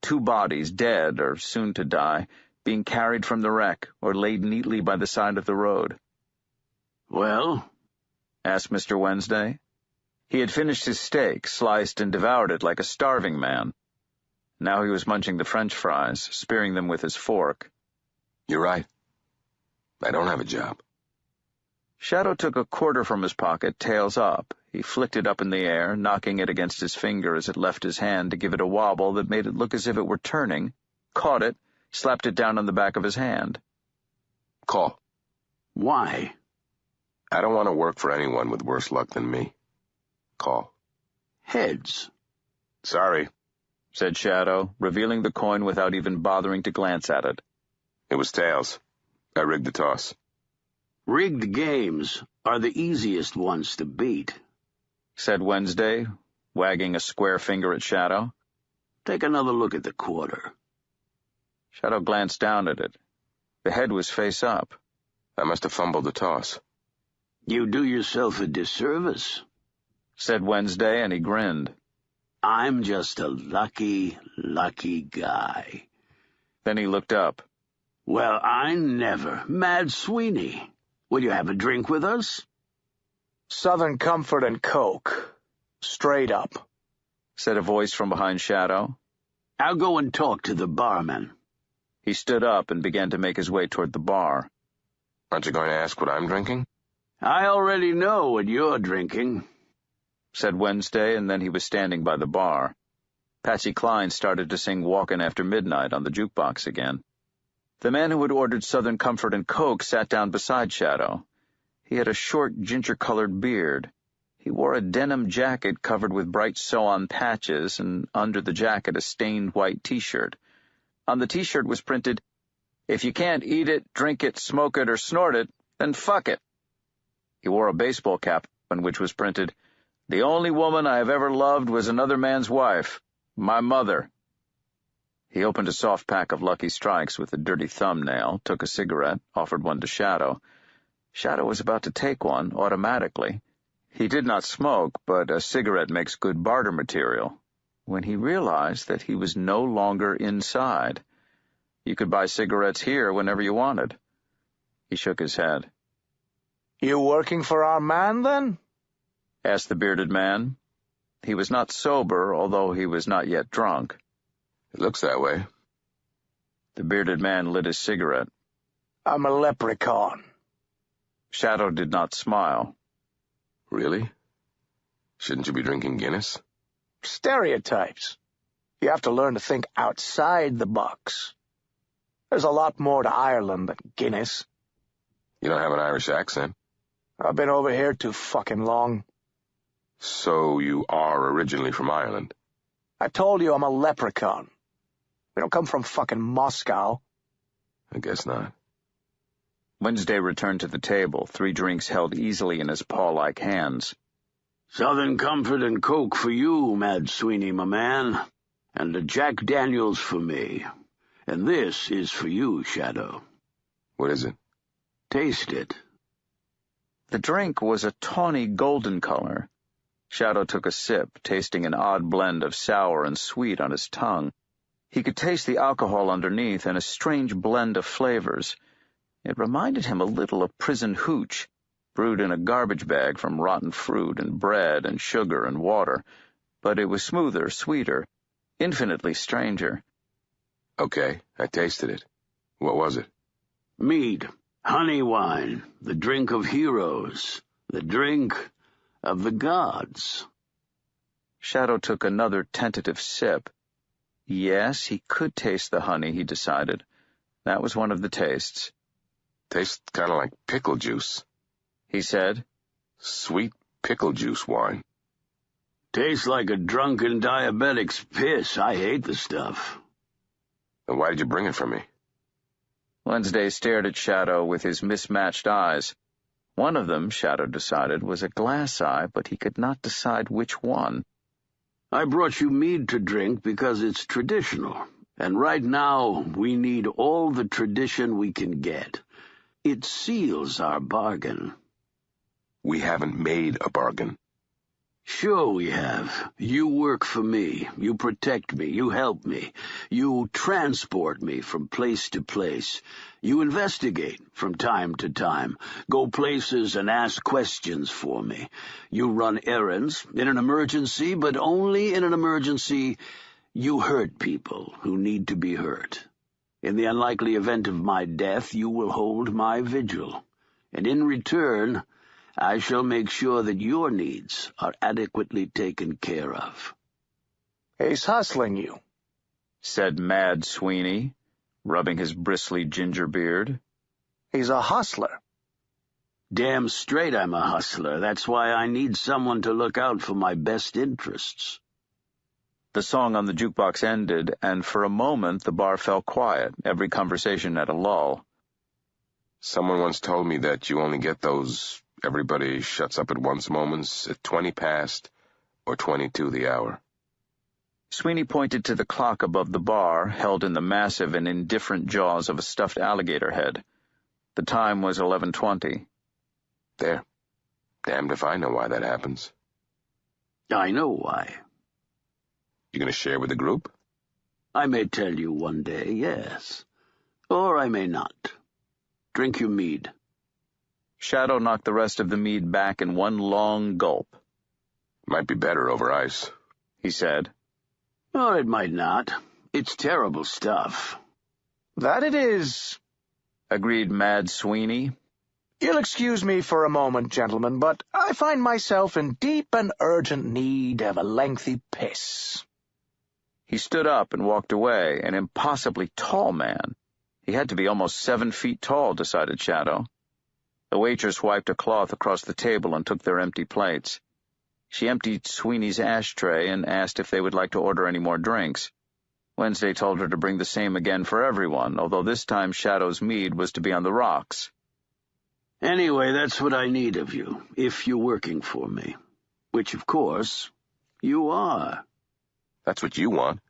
2 bodies, dead or soon to die, being carried from the wreck or laid neatly by the side of the road. "Well?" asked Mr. Wednesday. He had finished his steak, sliced and devoured it like a starving man. Now he was munching the French fries, spearing them with his fork. "You're right. I don't have a job." Shadow took a quarter from his pocket, tails up. He flicked it up in the air, knocking it against his finger as it left his hand to give it a wobble that made it look as if it were turning, caught it, slapped it down on the back of his hand. "Call." "Why?" "I don't want to work for anyone with worse luck than me. Call." "Heads." "Sorry," said Shadow, revealing the coin without even bothering to glance at it. "It was tails. I rigged the toss." "Rigged games are the easiest ones to beat," said Wednesday, wagging a square finger at Shadow. "Take another look at the quarter." Shadow glanced down at it. The head was face up. "I must have fumbled the toss." "You do yourself a disservice," said Wednesday, and he grinned. "I'm just a lucky, lucky guy." Then he looked up. "Well, I never. Mad Sweeney. Will you have a drink with us?" "Southern Comfort and Coke. Straight up," said a voice from behind Shadow. I'll go and talk to the barman. He stood up and began to make his way toward the bar. Aren't you going to ask what I'm drinking? I already know what you're drinking, said Wednesday, and then he was standing by the bar. Patsy Cline started to sing Walkin' After Midnight on the jukebox again. The man who had ordered Southern Comfort and Coke sat down beside Shadow. He had a short, ginger-colored beard. He wore a denim jacket covered with bright sew-on patches, and under the jacket a stained white T-shirt. On the T-shirt was printed, "If you can't eat it, drink it, smoke it, or snort it, then fuck it." He wore a baseball cap on which was printed, "The only woman I have ever loved was another man's wife, my mother." He opened a soft pack of Lucky Strikes with a dirty thumbnail, took a cigarette, offered one to Shadow. Shadow was about to take one, automatically. He did not smoke, but a cigarette makes good barter material, when he realized that he was no longer inside. You could buy cigarettes here whenever you wanted. He shook his head. "You working for our man, then?" asked the bearded man. He was not sober, although he was not yet drunk. It looks that way. The bearded man lit his cigarette. "I'm a leprechaun." Shadow did not smile. Really? Shouldn't you be drinking Guinness? Stereotypes. You have to learn to think outside the box. There's a lot more to Ireland than Guinness. You don't have an Irish accent. I've been over here too fucking long. So you are originally from Ireland? I told you I'm a leprechaun. We don't come from fucking Moscow. I guess not. Wednesday returned to the table, 3 drinks held easily in his paw-like hands. Southern Comfort and Coke for you, Mad Sweeney, my man, and a Jack Daniels for me. And this is for you, Shadow. What is it? Taste it. The drink was a tawny golden color. Shadow took a sip, tasting an odd blend of sour and sweet on his tongue. He could taste the alcohol underneath and a strange blend of flavors. It reminded him a little of prison hooch, brewed in a garbage bag from rotten fruit and bread and sugar and water, but it was smoother, sweeter, infinitely stranger. Okay, I tasted it. What was it? Mead, honey wine, the drink of heroes, the drink of the gods. Shadow took another tentative sip. Yes, he could taste the honey, he decided. That was one of the tastes. Tastes kind of like pickle juice, he said. Sweet pickle juice wine. Tastes like a drunken diabetic's piss. I hate the stuff. Then why did you bring it for me? Wednesday stared at Shadow with his mismatched eyes. One of them, Shadow decided, was a glass eye, but he could not decide which one. I brought you mead to drink because it's traditional, and right now we need all the tradition we can get. It seals our bargain. We haven't made a bargain. Sure we have. You work for me. You protect me. You help me. You transport me from place to place. You investigate from time to time. Go places and ask questions for me. You run errands in an emergency, but only in an emergency. You hurt people who need to be hurt. In the unlikely event of my death, you will hold my vigil. And in return, I shall make sure that your needs are adequately taken care of. He's hustling you, said Mad Sweeney, rubbing his bristly ginger beard. He's a hustler. Damn straight I'm a hustler. That's why I need someone to look out for my best interests. The song on the jukebox ended, and for a moment the bar fell quiet, every conversation at a lull. Someone once told me that you only get those everybody shuts up at once moments at 20 past or 22 the hour. Sweeney pointed to the clock above the bar, held in the massive and indifferent jaws of a stuffed alligator head. The time was 11:20. There. Damned if I know why that happens. I know why. You gonna share with the group? I may tell you one day, yes. Or I may not. Drink your mead. Shadow knocked the rest of the mead back in one long gulp. Might be better over ice, he said. Or it might not. It's terrible stuff. That it is, agreed Mad Sweeney. You'll excuse me for a moment, gentlemen, but I find myself in deep and urgent need of a lengthy piss. He stood up and walked away, an impossibly tall man. He had to be almost 7 feet tall, decided Shadow. The waitress wiped a cloth across the table and took their empty plates. She emptied Sweeney's ashtray and asked if they would like to order any more drinks. Wednesday told her to bring the same again for everyone, although this time Shadow's mead was to be on the rocks. Anyway, that's what I need of you, if you're working for me. Which, of course, you are. That's what you want.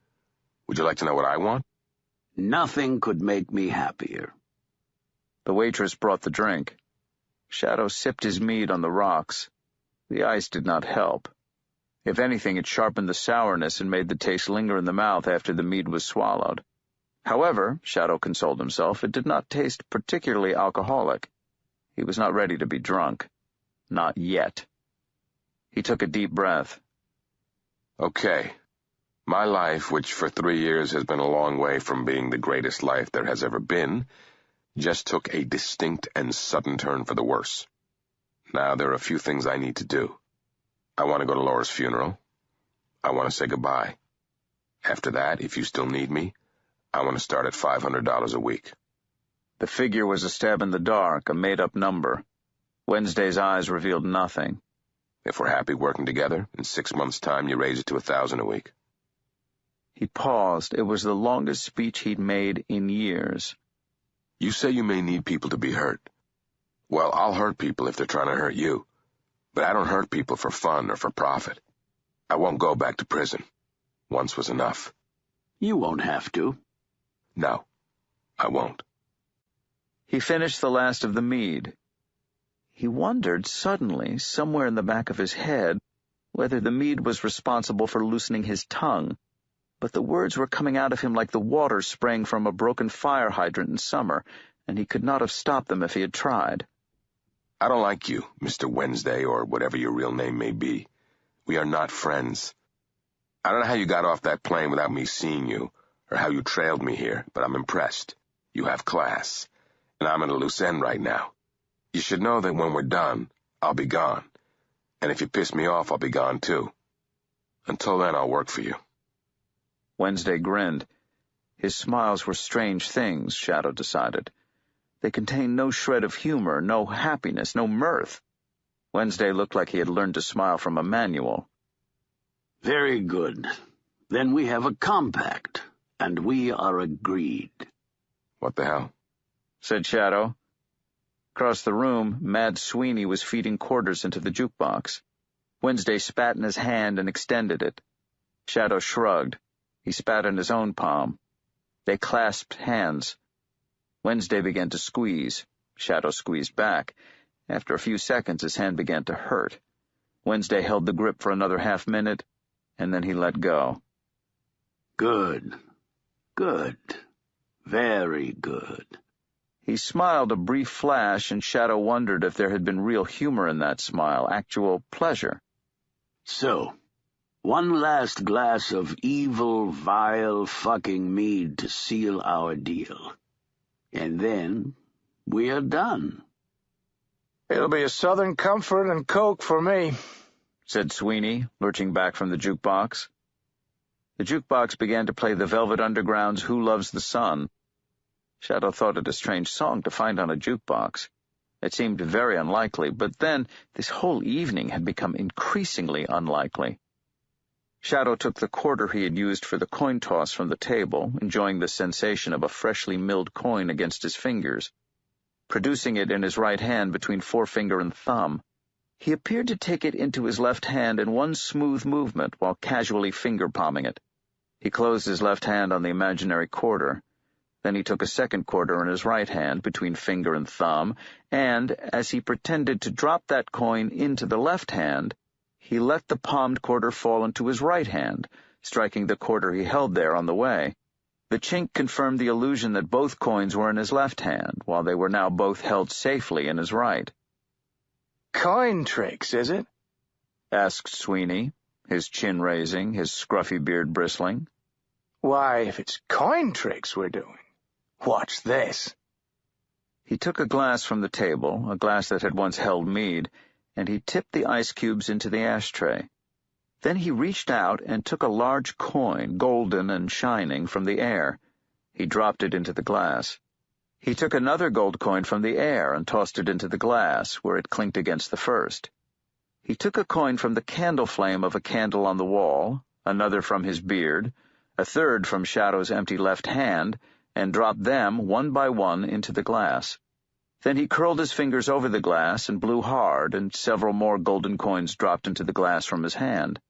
Would you like to know what I want? Nothing could make me happier. The waitress brought the drink. Shadow sipped his mead on the rocks. The ice did not help. If anything, it sharpened the sourness and made the taste linger in the mouth after the mead was swallowed. However, Shadow consoled himself, it did not taste particularly alcoholic. He was not ready to be drunk. Not yet. He took a deep breath. Okay. My life, which for 3 years has been a long way from being the greatest life there has ever been, just took a distinct and sudden turn for the worse. Now there are a few things I need to do. I want to go to Laura's funeral. I want to say goodbye. After that, if you still need me, I want to start at $500 a week. The figure was a stab in the dark, a made-up number. Wednesday's eyes revealed nothing. If we're happy working together, in 6 months' time you raise it to $1,000 a week. He paused. It was the longest speech he'd made in years. You say you may need people to be hurt. Well, I'll hurt people if they're trying to hurt you. But I don't hurt people for fun or for profit. I won't go back to prison. Once was enough. You won't have to. No, I won't. He finished the last of the mead. He wondered suddenly, somewhere in the back of his head, whether the mead was responsible for loosening his tongue, but the words were coming out of him like the water spraying from a broken fire hydrant in summer, and he could not have stopped them if he had tried. I don't like you, Mr. Wednesday, or whatever your real name may be. We are not friends. I don't know how you got off that plane without me seeing you, or how you trailed me here, but I'm impressed. You have class, and I'm at a loose end right now. You should know that when we're done, I'll be gone. And if you piss me off, I'll be gone too. Until then, I'll work for you. Wednesday grinned. His smiles were strange things, Shadow decided. They contained no shred of humor, no happiness, no mirth. Wednesday looked like he had learned to smile from a manual. Very good. Then we have a compact, and we are agreed. What the hell? Said Shadow. Across the room, Mad Sweeney was feeding quarters into the jukebox. Wednesday spat in his hand and extended it. Shadow shrugged. He spat in his own palm. They clasped hands. Wednesday began to squeeze. Shadow squeezed back. After a few seconds, his hand began to hurt. Wednesday held the grip for another half-minute, and then he let go. Good. Good. Very good. He smiled a brief flash, and Shadow wondered if there had been real humor in that smile, actual pleasure. So, one last glass of evil, vile fucking mead to seal our deal. And then we are done. It'll be a Southern Comfort and Coke for me, said Sweeney, lurching back from the jukebox. The jukebox began to play the Velvet Underground's Who Loves the Sun. Shadow thought it a strange song to find on a jukebox. It seemed very unlikely, but then this whole evening had become increasingly unlikely. Shadow took the quarter he had used for the coin toss from the table, enjoying the sensation of a freshly milled coin against his fingers. Producing it in his right hand between forefinger and thumb, he appeared to take it into his left hand in one smooth movement while casually finger-palming it. He closed his left hand on the imaginary quarter. Then he took a second quarter in his right hand between finger and thumb, and, as he pretended to drop that coin into the left hand, he let the palmed quarter fall into his right hand, striking the quarter he held there on the way. The chink confirmed the illusion that both coins were in his left hand, while they were now both held safely in his right. Coin tricks, is it? Asked Sweeney, his chin raising, his scruffy beard bristling. Why, if it's coin tricks we're doing, watch this. He took a glass from the table, a glass that had once held mead, and he tipped the ice cubes into the ashtray. Then he reached out and took a large coin, golden and shining, from the air. He dropped it into the glass. He took another gold coin from the air and tossed it into the glass, where it clinked against the first. He took a coin from the candle flame of a candle on the wall, another from his beard, a third from Shadow's empty left hand, and dropped them, one by one, into the glass. Then he curled his fingers over the glass and blew hard, and several more golden coins dropped into the glass from his hand.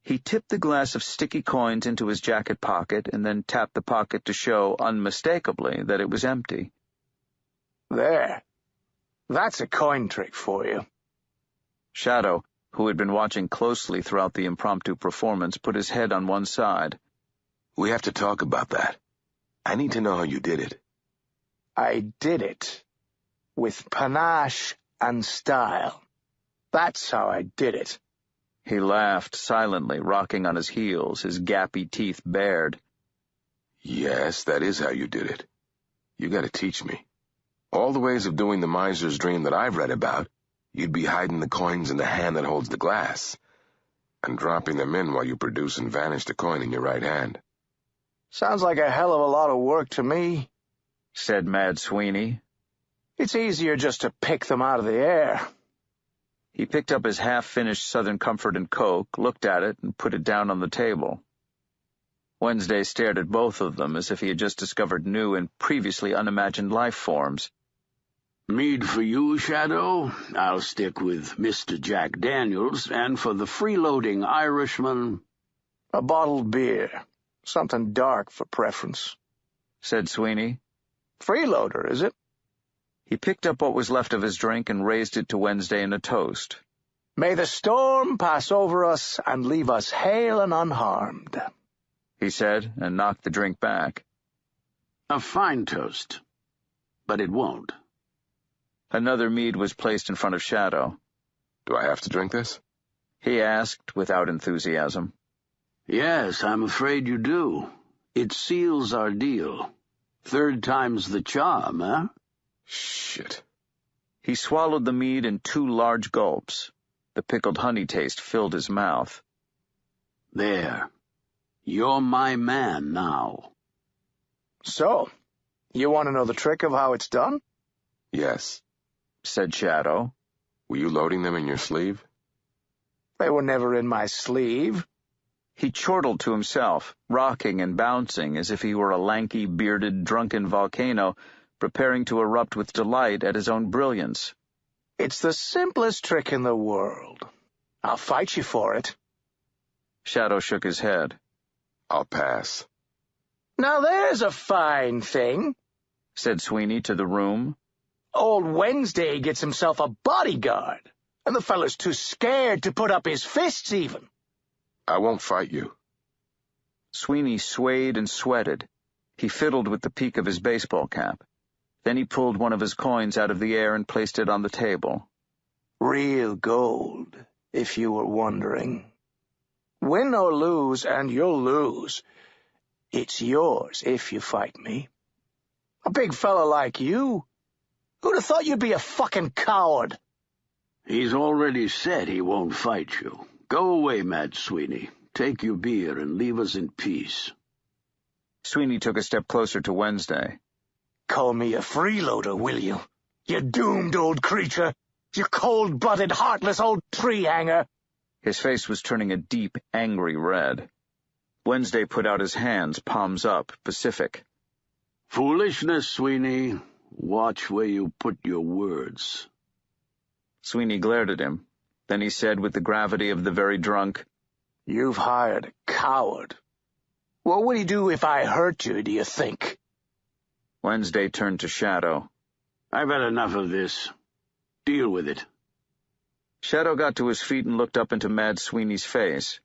He tipped the glass of sticky coins into his jacket pocket and then tapped the pocket to show, unmistakably, that it was empty. There. That's a coin trick for you. Shadow, who had been watching closely throughout the impromptu performance, put his head on one side. We have to talk about that. I need to know how you did it. I did it with panache and style. That's how I did it. He laughed silently, rocking on his heels, his gappy teeth bared. Yes, that is how you did it. You gotta teach me. All the ways of doing the miser's dream that I've read about, you'd be hiding the coins in the hand that holds the glass, and dropping them in while you produce and vanish the coin in your right hand. Sounds like a hell of a lot of work to me, said Mad Sweeney. It's easier just to pick them out of the air. He picked up his half-finished Southern Comfort and Coke, looked at it, and put it down on the table. Wednesday stared at both of them as if he had just discovered new and previously unimagined life forms. Mead for you, Shadow. I'll stick with Mr. Jack Daniels, and for the freeloading Irishman, a bottled beer. Something dark for preference, said Sweeney. Freeloader, is it? He picked up what was left of his drink and raised it to Wednesday in a toast. May the storm pass over us and leave us hale and unharmed, he said, and knocked the drink back. A fine toast, but it won't. Another mead was placed in front of Shadow. Do I have to drink this? He asked, without enthusiasm. Yes, I'm afraid you do. It seals our deal. Third time's the charm, huh? Shit. He swallowed the mead in 2 large gulps. The pickled honey taste filled his mouth. There. You're my man now. So, you want to know the trick of how it's done? Yes, said Shadow. Were you loading them in your sleeve? They were never in my sleeve. He chortled to himself, rocking and bouncing as if he were a lanky, bearded, drunken volcano, preparing to erupt with delight at his own brilliance. It's the simplest trick in the world. I'll fight you for it. Shadow shook his head. I'll pass. Now there's a fine thing, said Sweeney to the room. Old Wednesday gets himself a bodyguard, and the fellow's too scared to put up his fists even. I won't fight you. Sweeney swayed and sweated. He fiddled with the peak of his baseball cap. Then he pulled one of his coins out of the air and placed it on the table. Real gold, if you were wondering. Win or lose, and you'll lose. It's yours if you fight me. A big fella like you? Who'd have thought you'd be a fucking coward? He's already said he won't fight you. Go away, Mad Sweeney. Take your beer and leave us in peace. Sweeney took a step closer to Wednesday. Call me a freeloader, will you? You doomed old creature. You cold-blooded, heartless old tree-hanger. His face was turning a deep, angry red. Wednesday put out his hands, palms up, pacific. Foolishness, Sweeney. Watch where you put your words. Sweeney glared at him. Then he said with the gravity of the very drunk, You've hired a coward. What would he do if I hurt you, do you think? Wednesday turned to Shadow. I've had enough of this. Deal with it. Shadow got to his feet and looked up into Mad Sweeney's face.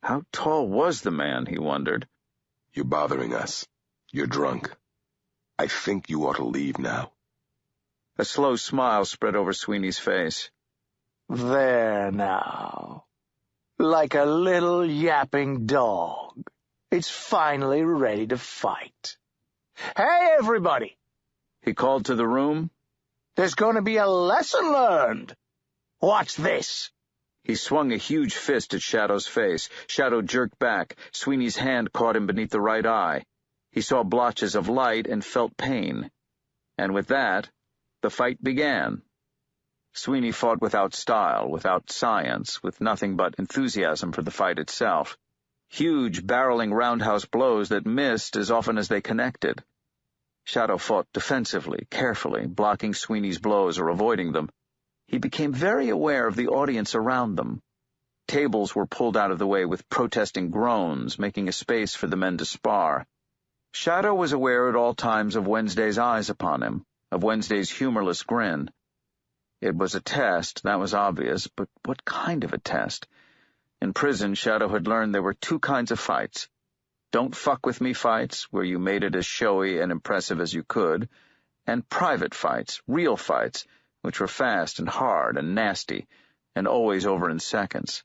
How tall was the man, he wondered. You're bothering us. You're drunk. I think you ought to leave now. A slow smile spread over Sweeney's face. There now. Like a little yapping dog. It's finally ready to fight. Hey, everybody! He called to the room. There's going to be a lesson learned. Watch this. He swung a huge fist at Shadow's face. Shadow jerked back. Sweeney's hand caught him beneath the right eye. He saw blotches of light and felt pain. And with that, the fight began. Sweeney fought without style, without science, with nothing but enthusiasm for the fight itself. Huge, barreling roundhouse blows that missed as often as they connected. Shadow fought defensively, carefully, blocking Sweeney's blows or avoiding them. He became very aware of the audience around them. Tables were pulled out of the way with protesting groans, making a space for the men to spar. Shadow was aware at all times of Wednesday's eyes upon him, of Wednesday's humorless grin. It was a test, that was obvious, but what kind of a test? In prison, Shadow had learned there were two kinds of fights. Don't fuck with me fights, where you made it as showy and impressive as you could, and private fights, real fights, which were fast and hard and nasty, and always over in seconds.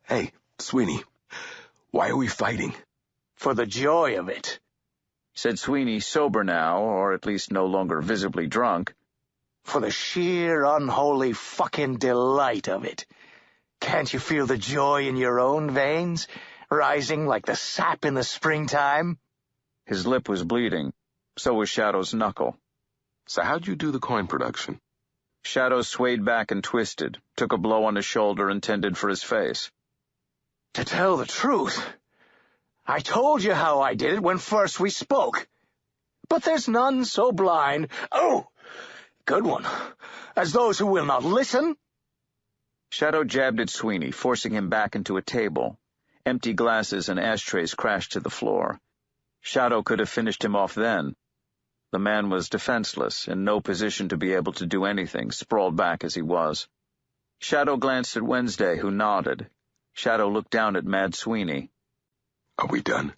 Hey, Sweeney, why are we fighting? For the joy of it, said Sweeney, sober now, or at least no longer visibly drunk. For the sheer, unholy fucking delight of it. Can't you feel the joy in your own veins, rising like the sap in the springtime? His lip was bleeding. So was Shadow's knuckle. So how'd you do the coin production? Shadow swayed back and twisted, took a blow on his shoulder intended for his face. To tell the truth, I told you how I did it when first we spoke. But there's none so blind, good one, as those who will not listen. Shadow jabbed at Sweeney, forcing him back into a table. Empty glasses and ashtrays crashed to the floor. Shadow could have finished him off then. The man was defenseless, in no position to be able to do anything, sprawled back as he was. Shadow glanced at Wednesday, who nodded. Shadow looked down at Mad Sweeney. Are we done?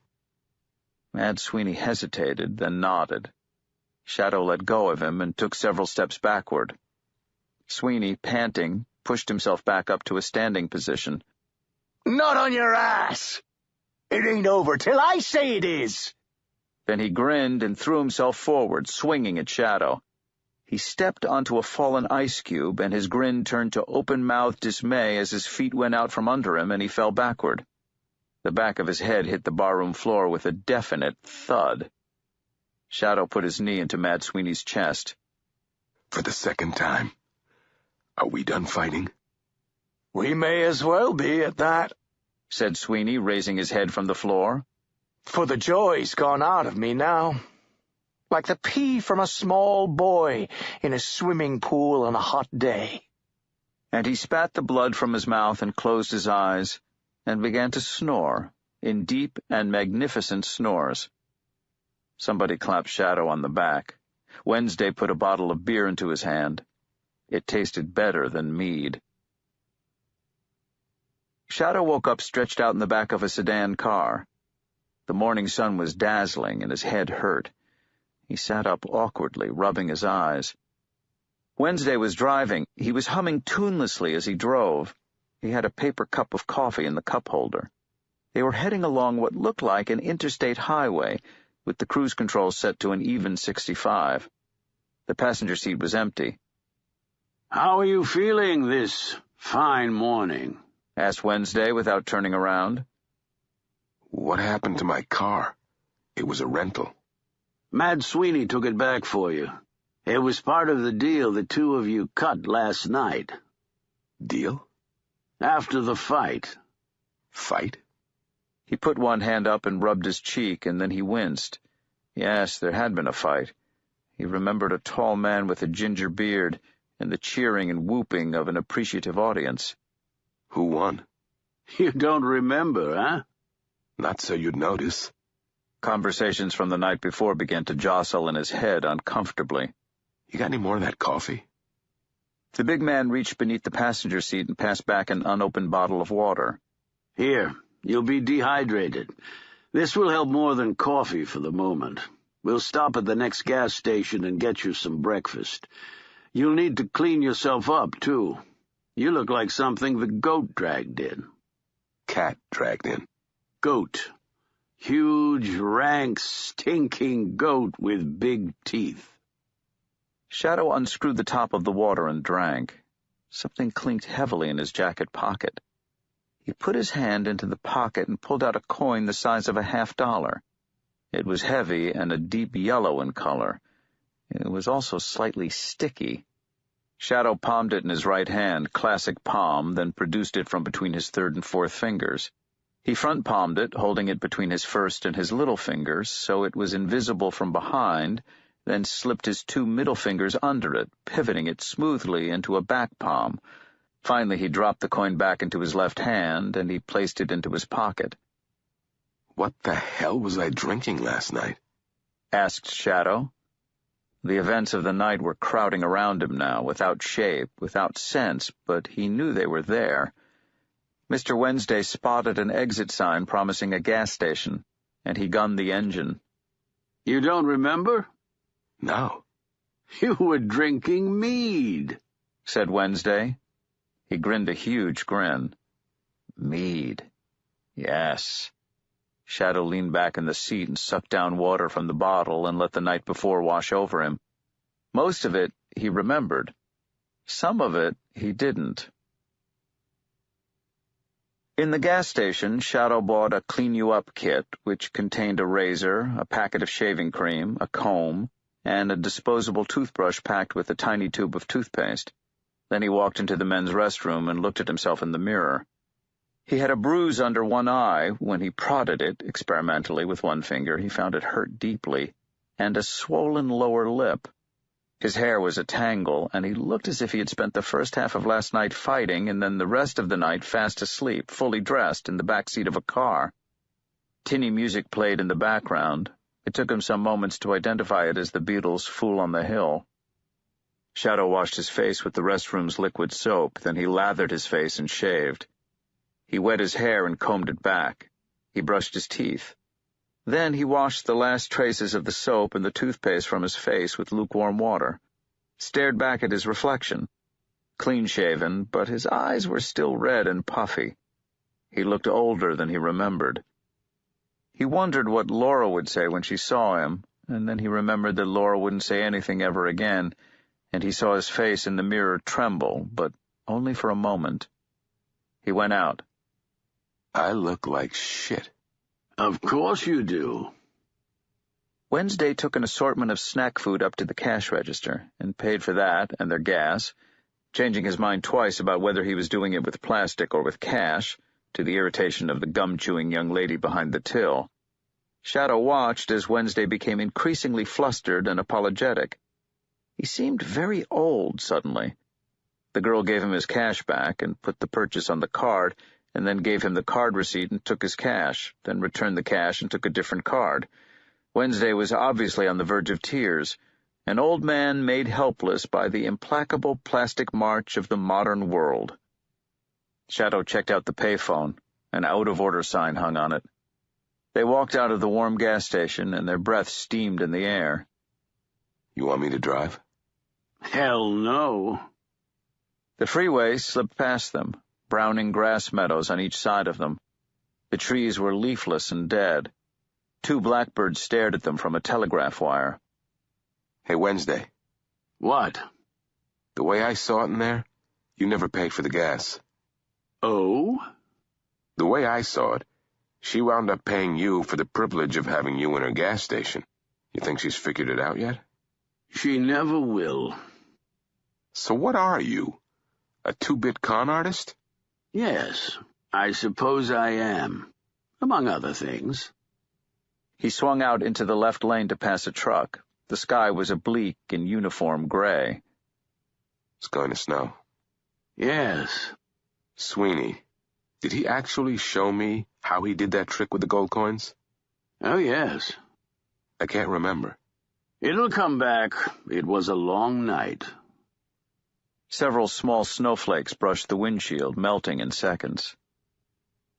Mad Sweeney hesitated, then nodded. Shadow let go of him and took several steps backward. Sweeney, panting, pushed himself back up to a standing position. Not on your ass! It ain't over till I say it is! Then he grinned and threw himself forward, swinging at Shadow. He stepped onto a fallen ice cube, and his grin turned to open-mouthed dismay as his feet went out from under him and he fell backward. The back of his head hit the barroom floor with a definite thud. Shadow put his knee into Mad Sweeney's chest. For the second time. Are we done fighting? We may as well be at that, said Sweeney, raising his head from the floor. For the joy's gone out of me now. Like the pee from a small boy in a swimming pool on a hot day. And he spat the blood from his mouth and closed his eyes, and began to snore, in deep and magnificent snores. Somebody clapped Shadow on the back. Wednesday put a bottle of beer into his hand. It tasted better than mead. Shadow woke up stretched out in the back of a sedan car. The morning sun was dazzling and his head hurt. He sat up awkwardly, rubbing his eyes. Wednesday was driving. He was humming tunelessly as he drove. He had a paper cup of coffee in the cup holder. They were heading along what looked like an interstate highway, with the cruise control set to an even 65. The passenger seat was empty. "How are you feeling this fine morning?" asked Wednesday without turning around. What happened to my car? It was a rental. Mad Sweeney took it back for you. It was part of the deal the two of you cut last night. Deal? After the fight. Fight? He put one hand up and rubbed his cheek, and then he winced. Yes, there had been a fight. He remembered a tall man with a ginger beard and the cheering and whooping of an appreciative audience. Who won? You don't remember, huh? Not so you'd notice. Conversations from the night before began to jostle in his head uncomfortably. You got any more of that coffee? The big man reached beneath the passenger seat and passed back an unopened bottle of water. Here, you'll be dehydrated. This will help more than coffee for the moment. We'll stop at the next gas station and get you some breakfast. You'll need to clean yourself up, too. You look like something the goat dragged in. Cat dragged in. Goat. Huge, rank, stinking goat with big teeth. Shadow unscrewed the top of the water and drank. Something clinked heavily in his jacket pocket. He put his hand into the pocket and pulled out a coin the size of a $50. It was heavy and a deep yellow in color. It was also slightly sticky. Shadow palmed it in his right hand, classic palm, then produced it from between his third and fourth fingers. He front-palmed it, holding it between his first and his little fingers, so it was invisible from behind, then slipped his two middle fingers under it, pivoting it smoothly into a back palm. Finally, he dropped the coin back into his left hand, and he placed it into his pocket. What the hell was I drinking last night? Asked Shadow. The events of the night were crowding around him now, without shape, without sense, but he knew they were there. Mr. Wednesday spotted an exit sign promising a gas station, and he gunned the engine. You don't remember? No. You were drinking mead, said Wednesday. He grinned a huge grin. Mead. Yes. Shadow leaned back in the seat and sucked down water from the bottle and let the night before wash over him. Most of it he remembered. Some of it he didn't. In the gas station, Shadow bought a clean-you-up kit, which contained a razor, a packet of shaving cream, a comb, and a disposable toothbrush packed with a tiny tube of toothpaste. Then he walked into the men's restroom and looked at himself in the mirror. He had a bruise under one eye. When he prodded it experimentally with one finger, he found it hurt deeply, and a swollen lower lip. His hair was a tangle, and he looked as if he had spent the first half of last night fighting and then the rest of the night fast asleep, fully dressed, in the back seat of a car. Tinny music played in the background. It took him some moments to identify it as the Beatles' Fool on the Hill. Shadow washed his face with the restroom's liquid soap, then he lathered his face and shaved. He wet his hair and combed it back. He brushed his teeth. Then he washed the last traces of the soap and the toothpaste from his face with lukewarm water, stared back at his reflection. Clean-shaven, but his eyes were still red and puffy. He looked older than he remembered. He wondered what Laura would say when she saw him, and then he remembered that Laura wouldn't say anything ever again, and he saw his face in the mirror tremble, but only for a moment. He went out. I look like shit. Of course you do. Wednesday took an assortment of snack food up to the cash register and paid for that and their gas, changing his mind twice about whether he was doing it with plastic or with cash, to the irritation of the gum-chewing young lady behind the till. Shadow watched as Wednesday became increasingly flustered and apologetic. He seemed very old suddenly. The girl gave him his cash back and put the purchase on the card, and then gave him the card receipt and took his cash, then returned the cash and took a different card. Wednesday was obviously on the verge of tears, an old man made helpless by the implacable plastic march of the modern world. Shadow checked out the payphone. An out-of-order sign hung on it. They walked out of the warm gas station, and their breath steamed in the air. You want me to drive? Hell no. The freeway slipped past them, browning grass meadows on each side of them. The trees were leafless and dead. 2 blackbirds stared at them from a telegraph wire. Hey, Wednesday. What? The way I saw it in there, you never paid for the gas. Oh? The way I saw it, she wound up paying you for the privilege of having you in her gas station. You think she's figured it out yet? She never will. So what are you? A 2-bit con artist? Yes, I suppose I am, among other things. He swung out into the left lane to pass a truck. The sky was a bleak and uniform gray. It's going to snow. Yes. Sweeney, did he actually show me how he did that trick with the gold coins? Oh, yes. I can't remember. It'll come back. It was a long night. Several small snowflakes brushed the windshield, melting in seconds.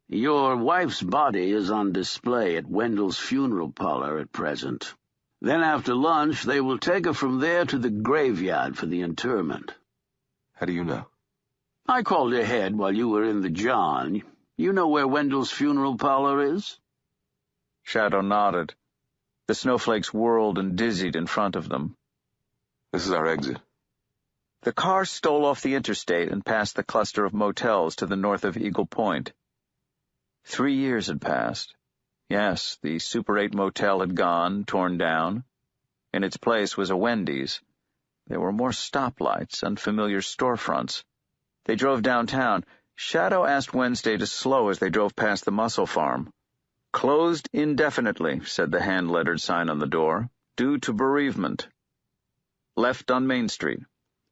Your wife's body is on display at Wendell's funeral parlor at present. Then after lunch, they will take her from there to the graveyard for the interment. How do you know? I called ahead while you were in the John. You know where Wendell's funeral parlor is? Shadow nodded. The snowflakes whirled and dizzied in front of them. This is our exit. The car stole off the interstate and past the cluster of motels to the north of Eagle Point. 3 years had passed. Yes, the Super 8 motel had gone, torn down. In its place was a Wendy's. There were more stoplights, unfamiliar storefronts. They drove downtown. Shadow asked Wednesday to slow as they drove past the mussel farm. "Closed indefinitely," said the hand-lettered sign on the door, "due to bereavement." Left on Main Street,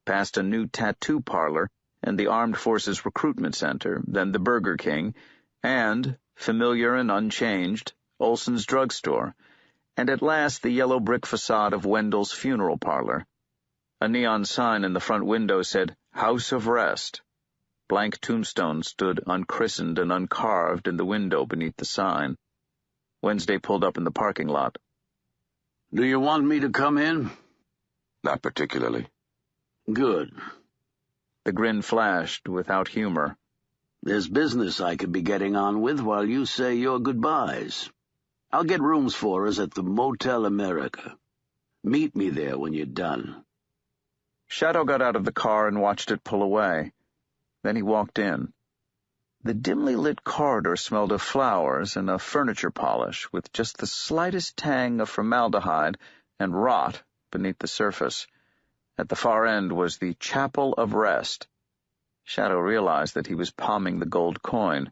past a new tattoo parlor and the Armed Forces Recruitment Center, then the Burger King, and, familiar and unchanged, Olson's Drugstore, and at last the yellow brick facade of Wendell's Funeral Parlor. A neon sign in the front window said, "House of Rest." Blank tombstones stood unchristened and uncarved in the window beneath the sign. Wednesday pulled up in the parking lot. "Do you want me to come in?" Not particularly. "Good." The grin flashed without humor. "There's business I could be getting on with while you say your goodbyes. I'll get rooms for us at the Motel America. Meet me there when you're done." Shadow got out of the car and watched it pull away. Then he walked in. The dimly lit corridor smelled of flowers and of furniture polish, with just the slightest tang of formaldehyde and rot beneath the surface. At the far end was the Chapel of Rest. Shadow realized that he was palming the gold coin,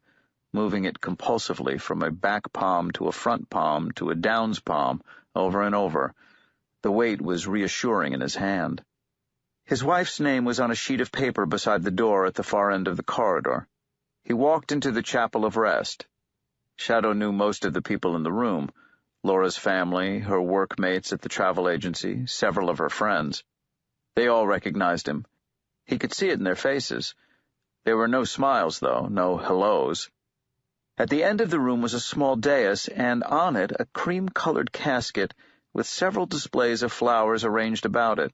moving it compulsively from a back palm to a front palm to a downs palm, over and over. The weight was reassuring in his hand. His wife's name was on a sheet of paper beside the door at the far end of the corridor. He walked into the Chapel of Rest. Shadow knew most of the people in the room, Laura's family, her workmates at the travel agency, several of her friends. They all recognized him. He could see it in their faces. There were no smiles, though, no hellos. At the end of the room was a small dais, and on it a cream-colored casket with several displays of flowers arranged about it,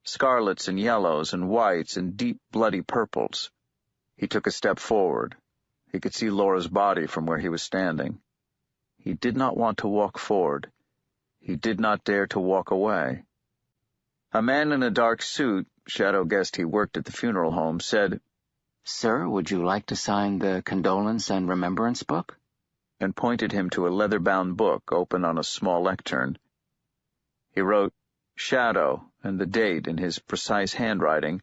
scarlets and yellows and whites and deep bloody purples. He took a step forward. He could see Laura's body from where he was standing. He did not want to walk forward. He did not dare to walk away. A man in a dark suit, Shadow guessed he worked at the funeral home, said, "Sir, would you like to sign the condolence and remembrance book?" and pointed him to a leather-bound book open on a small lectern. He wrote Shadow and the date in his precise handwriting.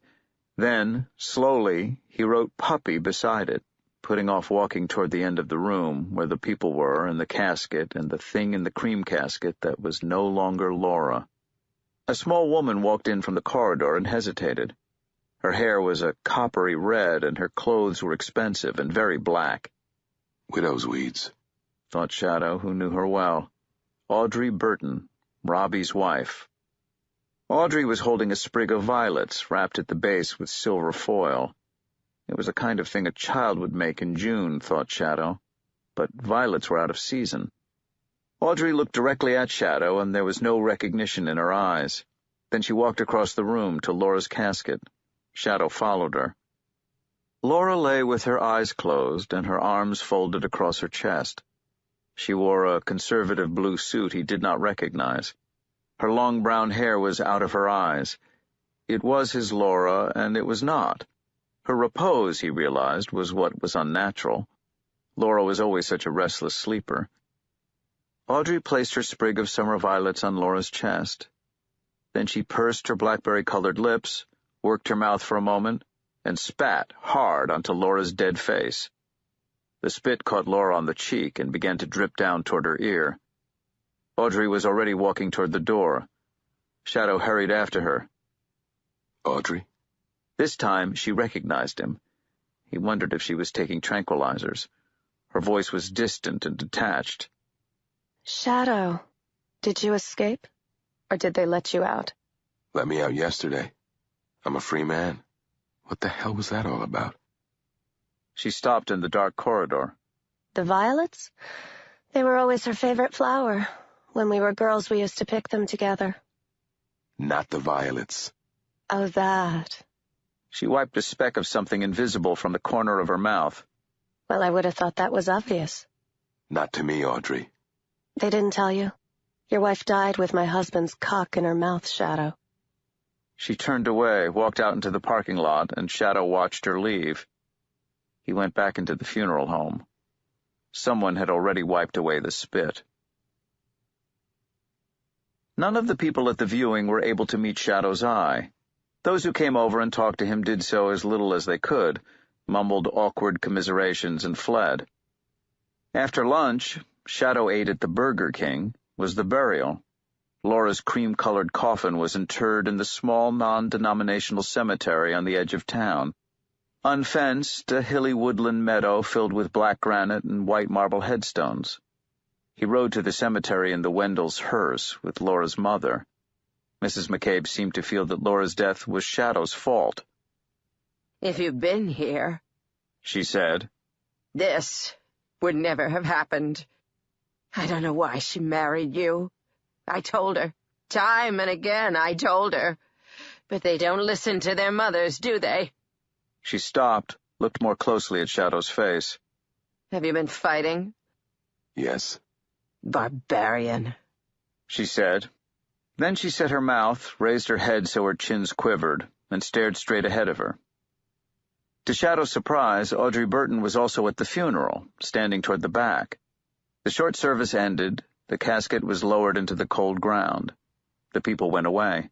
Then, slowly, he wrote Puppy beside it, putting off walking toward the end of the room where the people were and the casket and the thing in the cream casket that was no longer Laura. A small woman walked in from the corridor and hesitated. Her hair was a coppery red and her clothes were expensive and very black. "Widow's weeds," thought Shadow, who knew her well. Audrey Burton, Robbie's wife. Audrey was holding a sprig of violets wrapped at the base with silver foil. It was the kind of thing a child would make in June, thought Shadow, but violets were out of season. Audrey looked directly at Shadow, and there was no recognition in her eyes. Then she walked across the room to Laura's casket. Shadow followed her. Laura lay with her eyes closed and her arms folded across her chest. She wore a conservative blue suit he did not recognize. Her long brown hair was out of her eyes. It was his Laura, and it was not. Her repose, he realized, was what was unnatural. Laura was always such a restless sleeper. Audrey placed her sprig of summer violets on Laura's chest. Then she pursed her blackberry-colored lips, worked her mouth for a moment, and spat hard onto Laura's dead face. The spit caught Laura on the cheek and began to drip down toward her ear. Audrey was already walking toward the door. Shadow hurried after her. "Audrey?" This time she recognized him. He wondered if she was taking tranquilizers. Her voice was distant and detached. "Shadow, did you escape? Or did they let you out?" "Let me out yesterday. I'm a free man. What the hell was that all about?" She stopped in the dark corridor. "The violets? They were always her favorite flower. When we were girls, we used to pick them together." "Not the violets." "Oh, that." She wiped a speck of something invisible from the corner of her mouth. "Well, I would have thought that was obvious." "Not to me, Audrey." They didn't tell you? Your wife died with my husband's cock in her mouth, Shadow. She turned away, walked out into the parking lot, and Shadow watched her leave. He went back into the funeral home. Someone had already wiped away the spit. None of the people at the viewing were able to meet Shadow's eye. Those who came over and talked to him did so as little as they could, mumbled awkward commiserations, and fled. After lunch, Shadow ate at the Burger King, was the burial. Laura's cream-colored coffin was interred in the small non-denominational cemetery on the edge of town. Unfenced, a hilly woodland meadow filled with black granite and white marble headstones. He rode to the cemetery in the Wendell's hearse with Laura's mother. Mrs. McCabe seemed to feel that Laura's death was Shadow's fault. "If you'd been here," she said, "this would never have happened. I don't know why she married you. I told her. Time and again I told her. But they don't listen to their mothers, do they?" She stopped, looked more closely at Shadow's face. "Have you been fighting?" Yes. "Barbarian," she said. Then she set her mouth, raised her head so her chins quivered, and stared straight ahead of her. To Shadow's surprise, Audrey Burton was also at the funeral, standing toward the back. The short service ended, the casket was lowered into the cold ground. The people went away.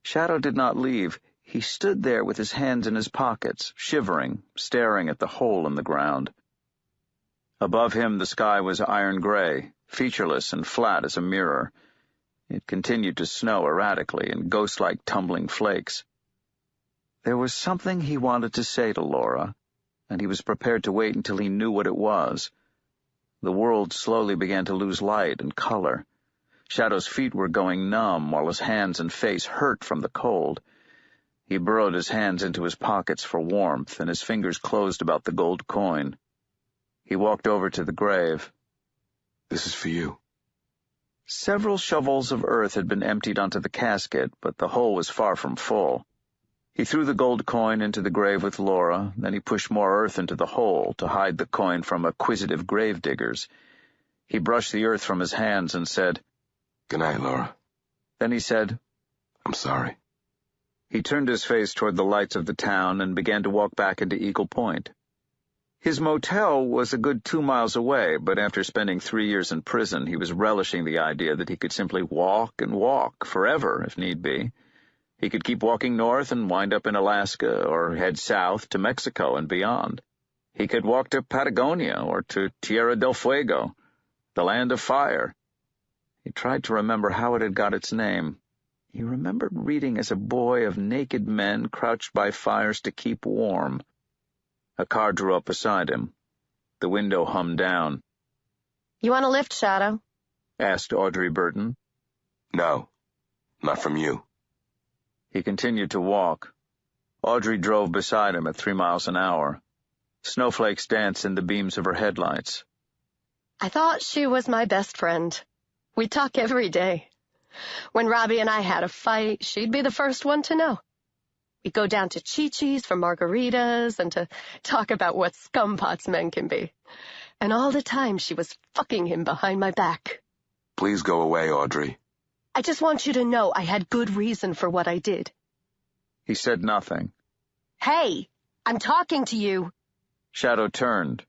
Shadow did not leave. He stood there with his hands in his pockets, shivering, staring at the hole in the ground. Above him the sky was iron gray, featureless and flat as a mirror. It continued to snow erratically in ghost-like tumbling flakes. There was something he wanted to say to Laura, and he was prepared to wait until he knew what it was. The world slowly began to lose light and color. Shadow's feet were going numb, while his hands and face hurt from the cold. He burrowed his hands into his pockets for warmth, and his fingers closed about the gold coin. He walked over to the grave. "This is for you." Several shovels of earth had been emptied onto the casket, but the hole was far from full. He threw the gold coin into the grave with Laura, then he pushed more earth into the hole to hide the coin from acquisitive grave diggers. He brushed the earth from his hands and said, "Good night, Laura." Then he said, "I'm sorry." He turned his face toward the lights of the town and began to walk back into Eagle Point. His motel was a good 2 miles away, but after spending 3 years in prison, he was relishing the idea that he could simply walk and walk forever, if need be. He could keep walking north and wind up in Alaska, or head south to Mexico and beyond. He could walk to Patagonia or to Tierra del Fuego, the land of fire. He tried to remember how it had got its name. He remembered reading as a boy of naked men crouched by fires to keep warm. A car drew up beside him. The window hummed down. "You want a lift, Shadow?" asked Audrey Burton. "No, not from you." He continued to walk. Audrey drove beside him at 3 miles an hour. Snowflakes danced in the beams of her headlights. "I thought she was my best friend. We talk every day. When Robbie and I had a fight, she'd be the first one to know. We'd go down to Chi-Chi's for margaritas and to talk about what scumpots men can be. And all the time she was fucking him behind my back." "Please go away, Audrey." "I just want you to know I had good reason for what I did." He said nothing. "Hey, I'm talking to you." Shadow turned.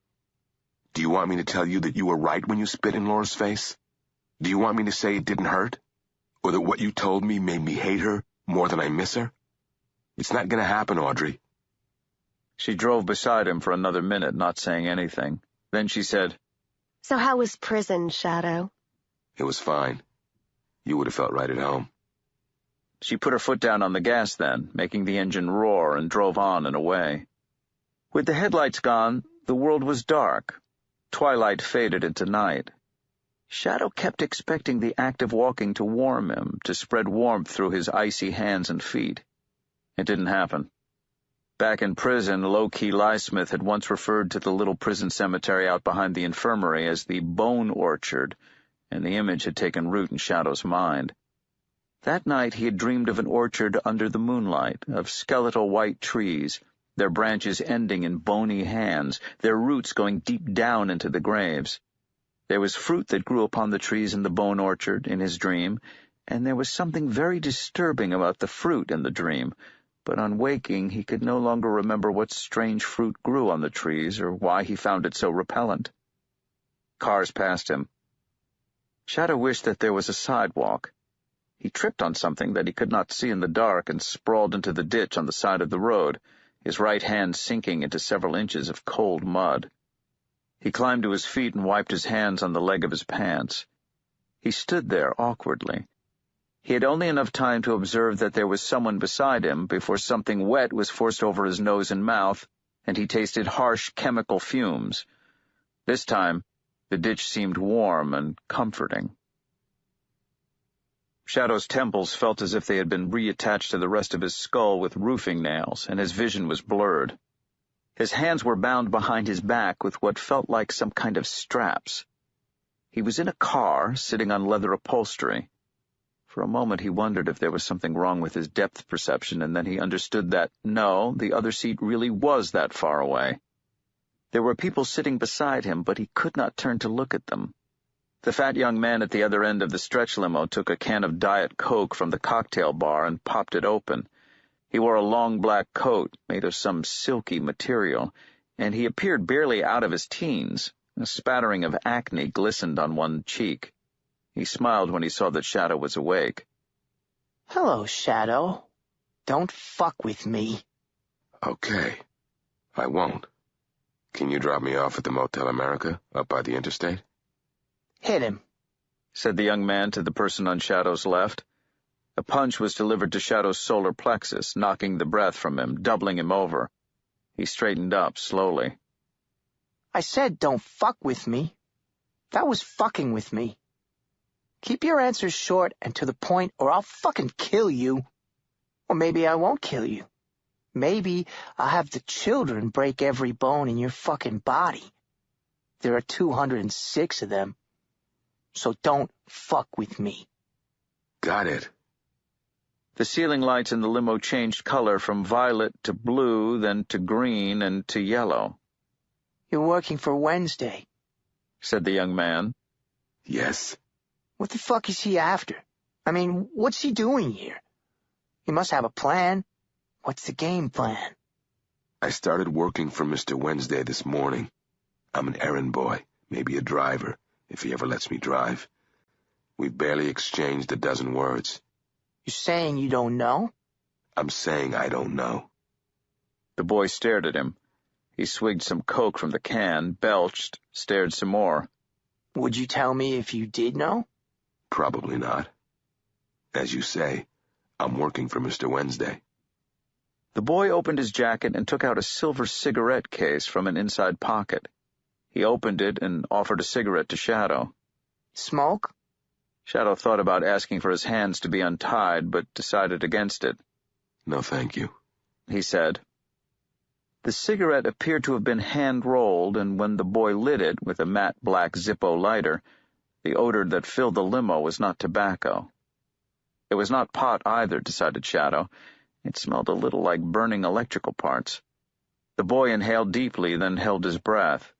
"Do you want me to tell you that you were right when you spit in Laura's face? Do you want me to say it didn't hurt? Or that what you told me made me hate her more than I miss her? It's not going to happen, Audrey." She drove beside him for another minute, not saying anything. Then she said, "So how was prison, Shadow?" "It was fine. You would have felt right at home." She put her foot down on the gas then, making the engine roar, and drove on and away. With the headlights gone, the world was dark. Twilight faded into night. Shadow kept expecting the act of walking to warm him, to spread warmth through his icy hands and feet. It didn't happen. Back in prison, Low-Key Lysmith had once referred to the little prison cemetery out behind the infirmary as the Bone Orchard, and the image had taken root in Shadow's mind. That night he had dreamed of an orchard under the moonlight, of skeletal white trees, their branches ending in bony hands, their roots going deep down into the graves. There was fruit that grew upon the trees in the bone orchard in his dream, and there was something very disturbing about the fruit in the dream, but on waking he could no longer remember what strange fruit grew on the trees or why he found it so repellent. Cars passed him. Shadow wished that there was a sidewalk. He tripped on something that he could not see in the dark and sprawled into the ditch on the side of the road, his right hand sinking into several inches of cold mud. He climbed to his feet and wiped his hands on the leg of his pants. He stood there awkwardly. He had only enough time to observe that there was someone beside him before something wet was forced over his nose and mouth, and he tasted harsh chemical fumes. This time, the ditch seemed warm and comforting. Shadow's temples felt as if they had been reattached to the rest of his skull with roofing nails, and his vision was blurred. His hands were bound behind his back with what felt like some kind of straps. He was in a car, sitting on leather upholstery. For a moment he wondered if there was something wrong with his depth perception, and then he understood that, no, the other seat really was that far away. There were people sitting beside him, but he could not turn to look at them. The fat young man at the other end of the stretch limo took a can of Diet Coke from the cocktail bar and popped it open. He wore a long black coat made of some silky material, and he appeared barely out of his teens. A spattering of acne glistened on one cheek. He smiled when he saw that Shadow was awake. "Hello, Shadow. Don't fuck with me." Okay. I won't. Can you drop me off at the Motel America, up by the interstate? "Hit him," said the young man to the person on Shadow's left. A punch was delivered to Shadow's solar plexus, knocking the breath from him, doubling him over. He straightened up slowly. "I said don't fuck with me. That was fucking with me. Keep your answers short and to the point, or I'll fucking kill you. Or maybe I won't kill you. Maybe I'll have the children break every bone in your fucking body. There are 206 of them. So don't fuck with me." Got it. The ceiling lights in the limo changed color from violet to blue, then to green, and to yellow. "You're working for Wednesday," said the young man. Yes. "What the fuck is he after? I mean, what's he doing here? He must have a plan. What's the game plan?" I started working for Mr. Wednesday this morning. I'm an errand boy, maybe a driver, if he ever lets me drive. We've barely exchanged a dozen words. "You're saying you don't know?" I'm saying I don't know. The boy stared at him. He swigged some Coke from the can, belched, stared some more. "Would you tell me if you did know?" Probably not. As you say, I'm working for Mr. Wednesday. The boy opened his jacket and took out a silver cigarette case from an inside pocket. He opened it and offered a cigarette to Shadow. "Smoke?" Shadow thought about asking for his hands to be untied, but decided against it. No, thank you, he said. The cigarette appeared to have been hand-rolled, and when the boy lit it with a matte black Zippo lighter, the odor that filled the limo was not tobacco. It was not pot either, decided Shadow. It smelled a little like burning electrical parts. The boy inhaled deeply, then held his breath.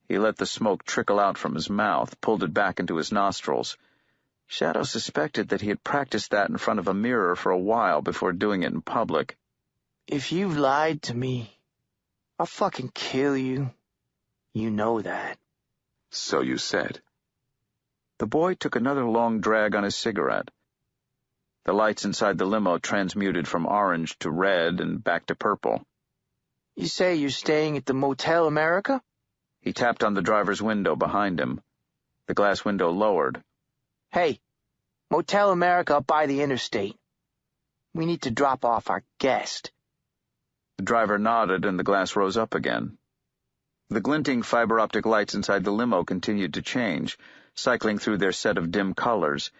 He let the smoke trickle out from his mouth, pulled it back into his nostrils. Shadow suspected that he had practiced that in front of a mirror for a while before doing it in public. "If you've lied to me, I'll fucking kill you. You know that." So you said. The boy took another long drag on his cigarette. The lights inside the limo transmuted from orange to red and back to purple. "You say you're staying at the Motel America?" He tapped on the driver's window behind him. The glass window lowered. "Hey, Motel America up by the interstate. We need to drop off our guest." The driver nodded and the glass rose up again. The glinting fiber-optic lights inside the limo continued to change, cycling through their set of dim colors.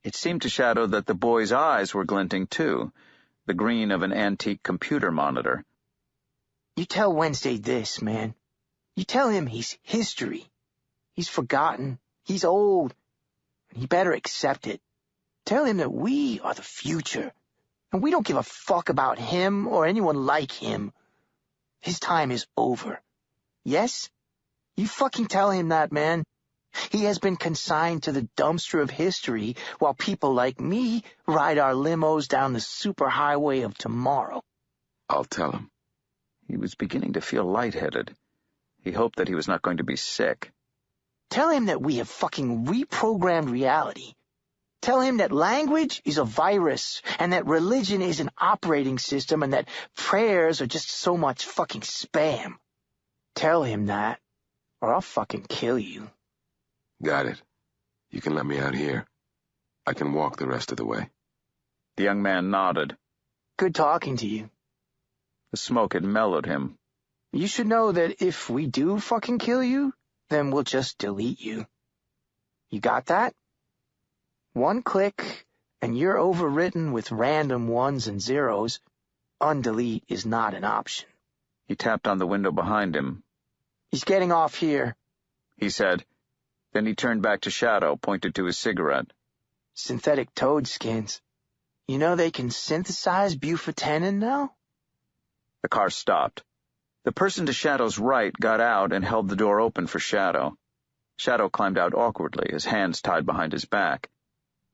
It seemed to Shadow that the boy's eyes were glinting too, the green of an antique computer monitor. "You tell Wednesday this, man. You tell him he's history. He's forgotten. He's old. He better accept it. Tell him that we are the future, and we don't give a fuck about him or anyone like him. His time is over. Yes? You fucking tell him that, man. He has been consigned to the dumpster of history while people like me ride our limos down the superhighway of tomorrow. I'll tell him. He was beginning to feel lightheaded. He hoped that he was not going to be sick. Tell him that we have fucking reprogrammed reality. Tell him that language is a virus, and that religion is an operating system, and that prayers are just so much fucking spam. Tell him that, or I'll fucking kill you. Got it. You can let me out here. I can walk the rest of the way. The young man nodded. Good talking to you. The smoke had mellowed him. You should know that if we do fucking kill you, then we'll just delete you. You got that? One click, and you're overwritten with random ones and zeros. Undelete is not an option. He tapped on the window behind him. He's getting off here, he said. Then he turned back to Shadow, pointed to his cigarette. Synthetic toad skins. You know they can synthesize bufotenin now? The car stopped. The person to Shadow's right got out and held the door open for Shadow. Shadow climbed out awkwardly, his hands tied behind his back.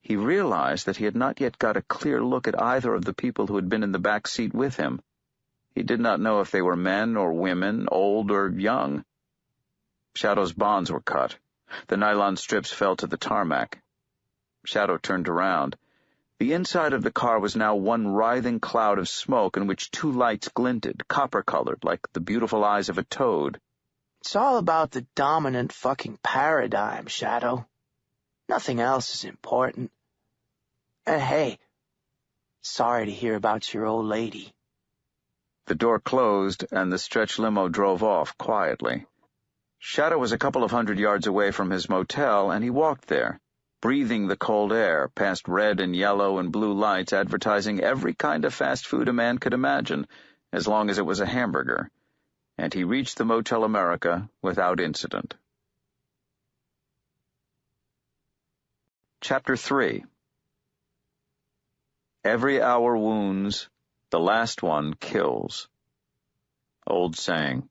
He realized that he had not yet got a clear look at either of the people who had been in the back seat with him. He did not know if they were men or women, old or young. Shadow's bonds were cut. The nylon strips fell to the tarmac. Shadow turned around. The inside of the car was now one writhing cloud of smoke in which two lights glinted, copper-colored, like the beautiful eyes of a toad. It's all about the dominant fucking paradigm, Shadow. Nothing else is important. And hey, sorry to hear about your old lady. The door closed, and the stretch limo drove off quietly. Shadow was a couple of 100 yards away from his motel, and he walked there, breathing the cold air, past red and yellow and blue lights advertising every kind of fast food a man could imagine, as long as it was a hamburger. And he reached the Motel America without incident. Chapter 3. Every hour wounds, the last one kills. Old saying.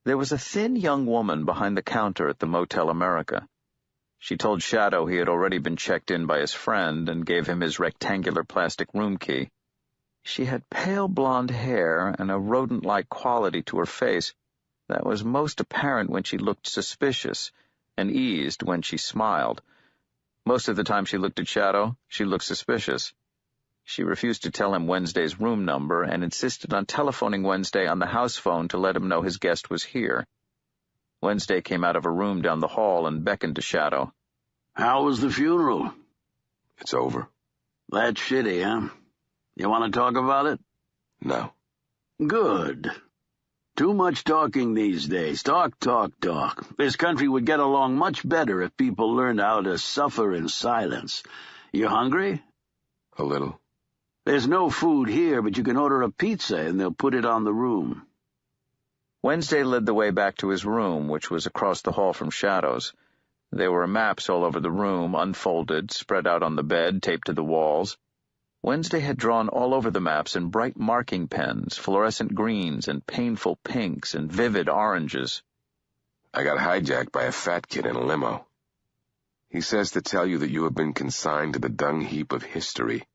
There was a thin young woman behind the counter at the Motel America. She told Shadow he had already been checked in by his friend and gave him his rectangular plastic room key. She had pale blonde hair and a rodent-like quality to her face that was most apparent when she looked suspicious and eased when she smiled. Most of the time she looked at Shadow, she looked suspicious. She refused to tell him Wednesday's room number and insisted on telephoning Wednesday on the house phone to let him know his guest was here. Wednesday came out of a room down the hall and beckoned to Shadow. How was the funeral? It's over. That's shitty, huh? You want to talk about it? No. Good. Too much talking these days. Talk. This country would get along much better if people learned how to suffer in silence. You hungry? A little. There's no food here, but you can order a pizza and they'll put it on the room. Wednesday led the way back to his room, which was across the hall from Shadow's. There were maps all over the room, unfolded, spread out on the bed, taped to the walls. Wednesday had drawn all over the maps in bright marking pens, fluorescent greens and painful pinks and vivid oranges. I got hijacked by a fat kid in a limo. He says to tell you that you have been consigned to the dung heap of history,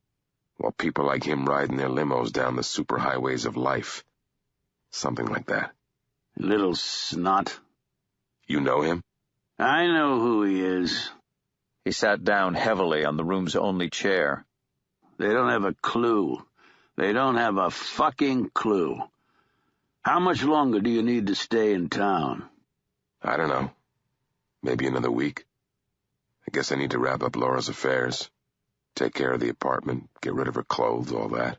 while people like him riding their limos down the superhighways of life. Something like that. Little snot. You know him? I know who he is. He sat down heavily on the room's only chair. They don't have a clue. They don't have a fucking clue. How much longer do you need to stay in town? I don't know. Maybe another week. I guess I need to wrap up Laura's affairs. Take care of the apartment, get rid of her clothes, all that.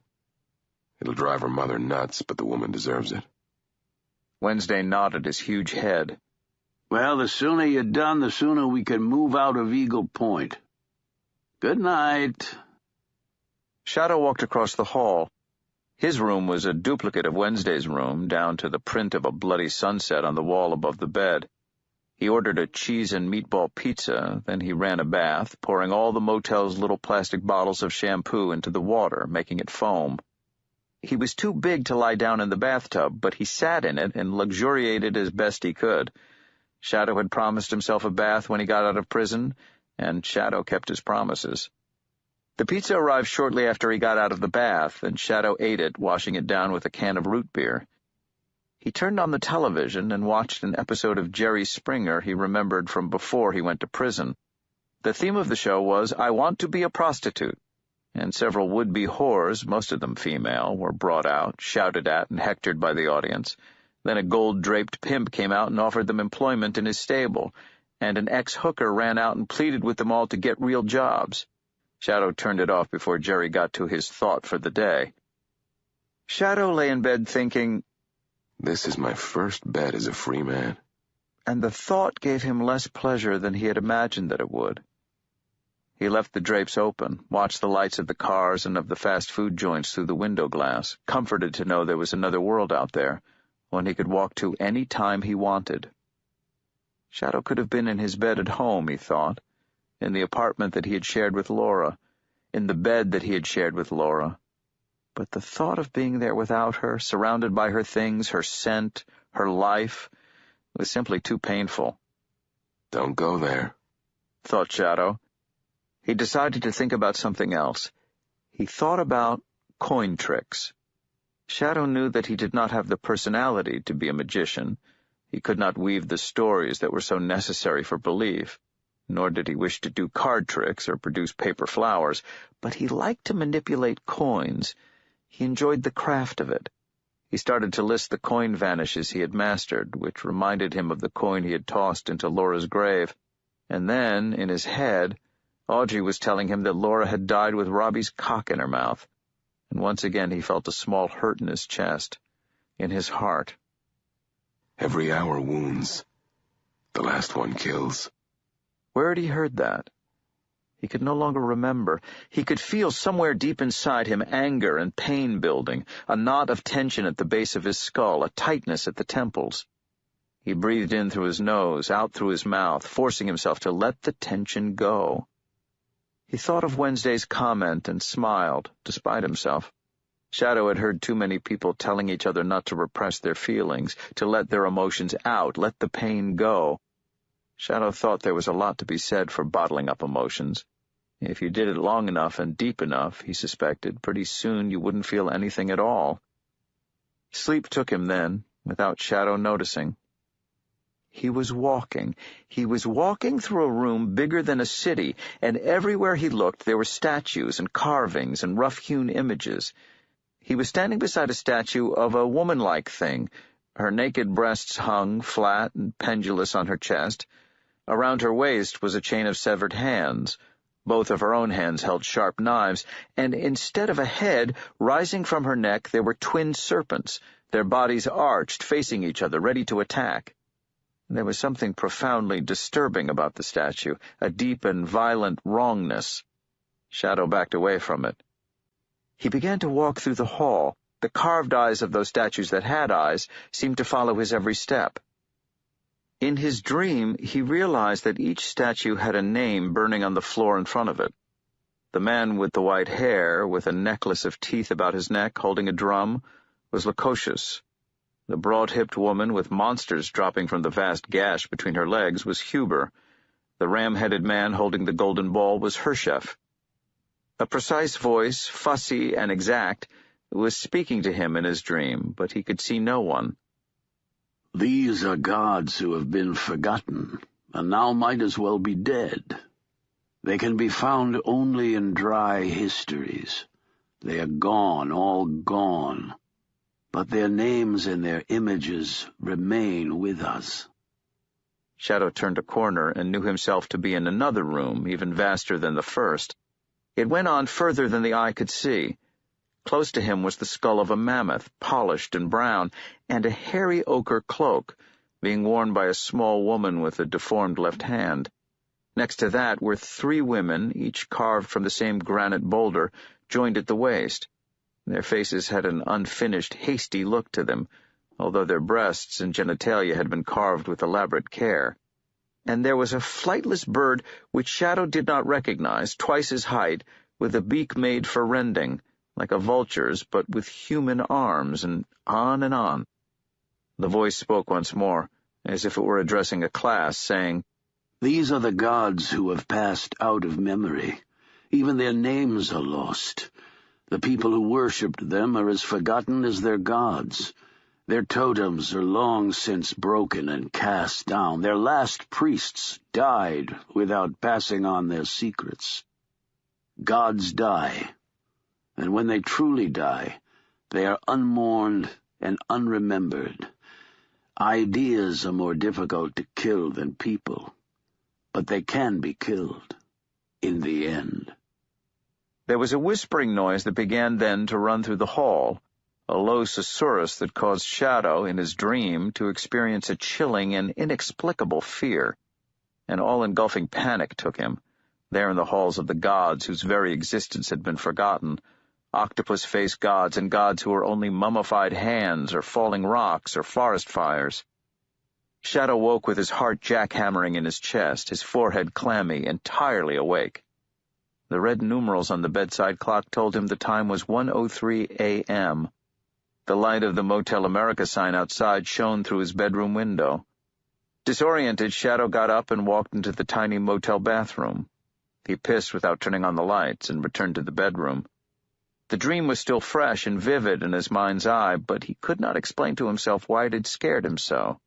It'll drive her mother nuts, but the woman deserves it. Wednesday nodded his huge head. Well, the sooner you're done, the sooner we can move out of Eagle Point. Good night. Shadow walked across the hall. His room was a duplicate of Wednesday's room, down to the print of a bloody sunset on the wall above the bed. He ordered a cheese and meatball pizza, then he ran a bath, pouring all the motel's little plastic bottles of shampoo into the water, making it foam. He was too big to lie down in the bathtub, but he sat in it and luxuriated as best he could. Shadow had promised himself a bath when he got out of prison, and Shadow kept his promises. The pizza arrived shortly after he got out of the bath, and Shadow ate it, washing it down with a can of root beer. He turned on the television and watched an episode of Jerry Springer he remembered from before he went to prison. The theme of the show was, "I Want to Be a Prostitute," and several would-be whores, most of them female, were brought out, shouted at, and hectored by the audience. Then a gold-draped pimp came out and offered them employment in his stable, and an ex-hooker ran out and pleaded with them all to get real jobs. Shadow turned it off before Jerry got to his thought for the day. Shadow lay in bed thinking, "This is my first bed as a free man." And the thought gave him less pleasure than he had imagined that it would. He left the drapes open, watched the lights of the cars and of the fast food joints through the window glass, comforted to know there was another world out there, one he could walk to any time he wanted. Shadow could have been in his bed at home, he thought, in the apartment that he had shared with Laura, in the bed that he had shared with Laura. But the thought of being there without her, surrounded by her things, her scent, her life, was simply too painful. "Don't go there," thought Shadow. He decided to think about something else. He thought about coin tricks. Shadow knew that he did not have the personality to be a magician. He could not weave the stories that were so necessary for belief, nor did he wish to do card tricks or produce paper flowers, but he liked to manipulate coins. He enjoyed the craft of it. He started to list the coin vanishes he had mastered, which reminded him of the coin he had tossed into Laura's grave. And then, in his head, Audrey was telling him that Laura had died with Robbie's cock in her mouth, and once again he felt a small hurt in his chest, in his heart. "Every hour wounds. The last one kills." Where had he heard that? He could no longer remember. He could feel somewhere deep inside him anger and pain building, a knot of tension at the base of his skull, a tightness at the temples. He breathed in through his nose, out through his mouth, forcing himself to let the tension go. He thought of Wednesday's comment and smiled, despite himself. Shadow had heard too many people telling each other not to repress their feelings, to let their emotions out, let the pain go. Shadow thought there was a lot to be said for bottling up emotions. If you did it long enough and deep enough, he suspected, pretty soon you wouldn't feel anything at all. Sleep took him then, without Shadow noticing. He was walking. He was walking through a room bigger than a city, and everywhere he looked there were statues and carvings and rough-hewn images. He was standing beside a statue of a woman-like thing. Her naked breasts hung, flat and pendulous on her chest. Around her waist was a chain of severed hands. Both of her own hands held sharp knives, and instead of a head, rising from her neck, there were twin serpents, their bodies arched, facing each other, ready to attack. There was something profoundly disturbing about the statue, a deep and violent wrongness. Shadow backed away from it. He began to walk through the hall. The carved eyes of those statues that had eyes seemed to follow his every step. In his dream, he realized that each statue had a name burning on the floor in front of it. The man with the white hair, with a necklace of teeth about his neck, holding a drum, was Lukosius. The broad-hipped woman with monsters dropping from the vast gash between her legs was Huber. The ram-headed man holding the golden ball was Hershef. A precise voice, fussy and exact, was speaking to him in his dream, but he could see no one. "These are gods who have been forgotten, and now might as well be dead. They can be found only in dry histories. They are gone, all gone. But their names and their images remain with us." Shadow turned a corner and knew himself to be in another room, even vaster than the first. It went on further than the eye could see. Close to him was the skull of a mammoth, polished and brown, and a hairy ochre cloak, being worn by a small woman with a deformed left hand. Next to that were 3 women, each carved from the same granite boulder, joined at the waist. Their faces had an unfinished, hasty look to them, although their breasts and genitalia had been carved with elaborate care. And there was a flightless bird which Shadow did not recognize, twice his height, with a beak made for rending, like a vulture's, but with human arms, and on and on. The voice spoke once more, as if it were addressing a class, saying, "These are the gods who have passed out of memory. Even their names are lost. The people who worshipped them are as forgotten as their gods. Their totems are long since broken and cast down. Their last priests died without passing on their secrets. Gods die, and when they truly die, they are unmourned and unremembered. Ideas are more difficult to kill than people, but they can be killed in the end." There was a whispering noise that began then to run through the hall, a low susurrus that caused Shadow, in his dream, to experience a chilling and inexplicable fear. An all-engulfing panic took him, there in the halls of the gods whose very existence had been forgotten, octopus-faced gods and gods who were only mummified hands or falling rocks or forest fires. Shadow woke with his heart jackhammering in his chest, his forehead clammy, entirely awake. The red numerals on the bedside clock told him the time was 1:03 a.m. The light of the Motel America sign outside shone through his bedroom window. Disoriented, Shadow got up and walked into the tiny motel bathroom. He pissed without turning on the lights and returned to the bedroom. The dream was still fresh and vivid in his mind's eye, but he could not explain to himself why it had scared him so.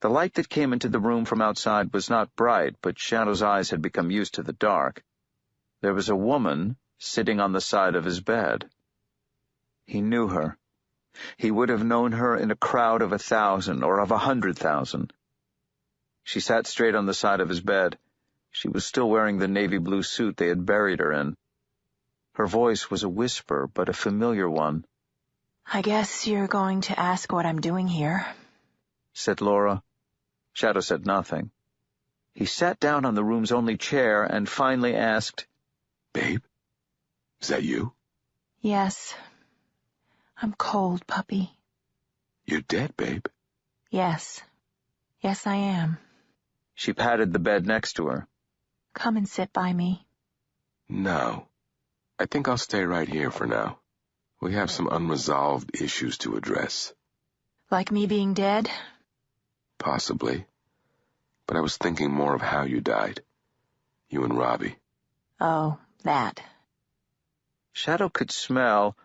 The light that came into the room from outside was not bright, but Shadow's eyes had become used to the dark. There was a woman sitting on the side of his bed. He knew her. He would have known her in a crowd of 1,000 or of 100,000. She sat straight on the side of his bed. She was still wearing the navy blue suit they had buried her in. Her voice was a whisper, but a familiar one. "I guess you're going to ask what I'm doing here," said Laura. Shadow said nothing. He sat down on the room's only chair and finally asked, "Babe, is that you?" "Yes. I'm cold, puppy." "You're dead, babe." "Yes. Yes, I am." She patted the bed next to her. "Come and sit by me." "No. I think I'll stay right here for now. We have some unresolved issues to address." "Like me being dead?" "Possibly. But I was thinking more of how you died. You and Robbie." "Oh, that." Shadow could smell,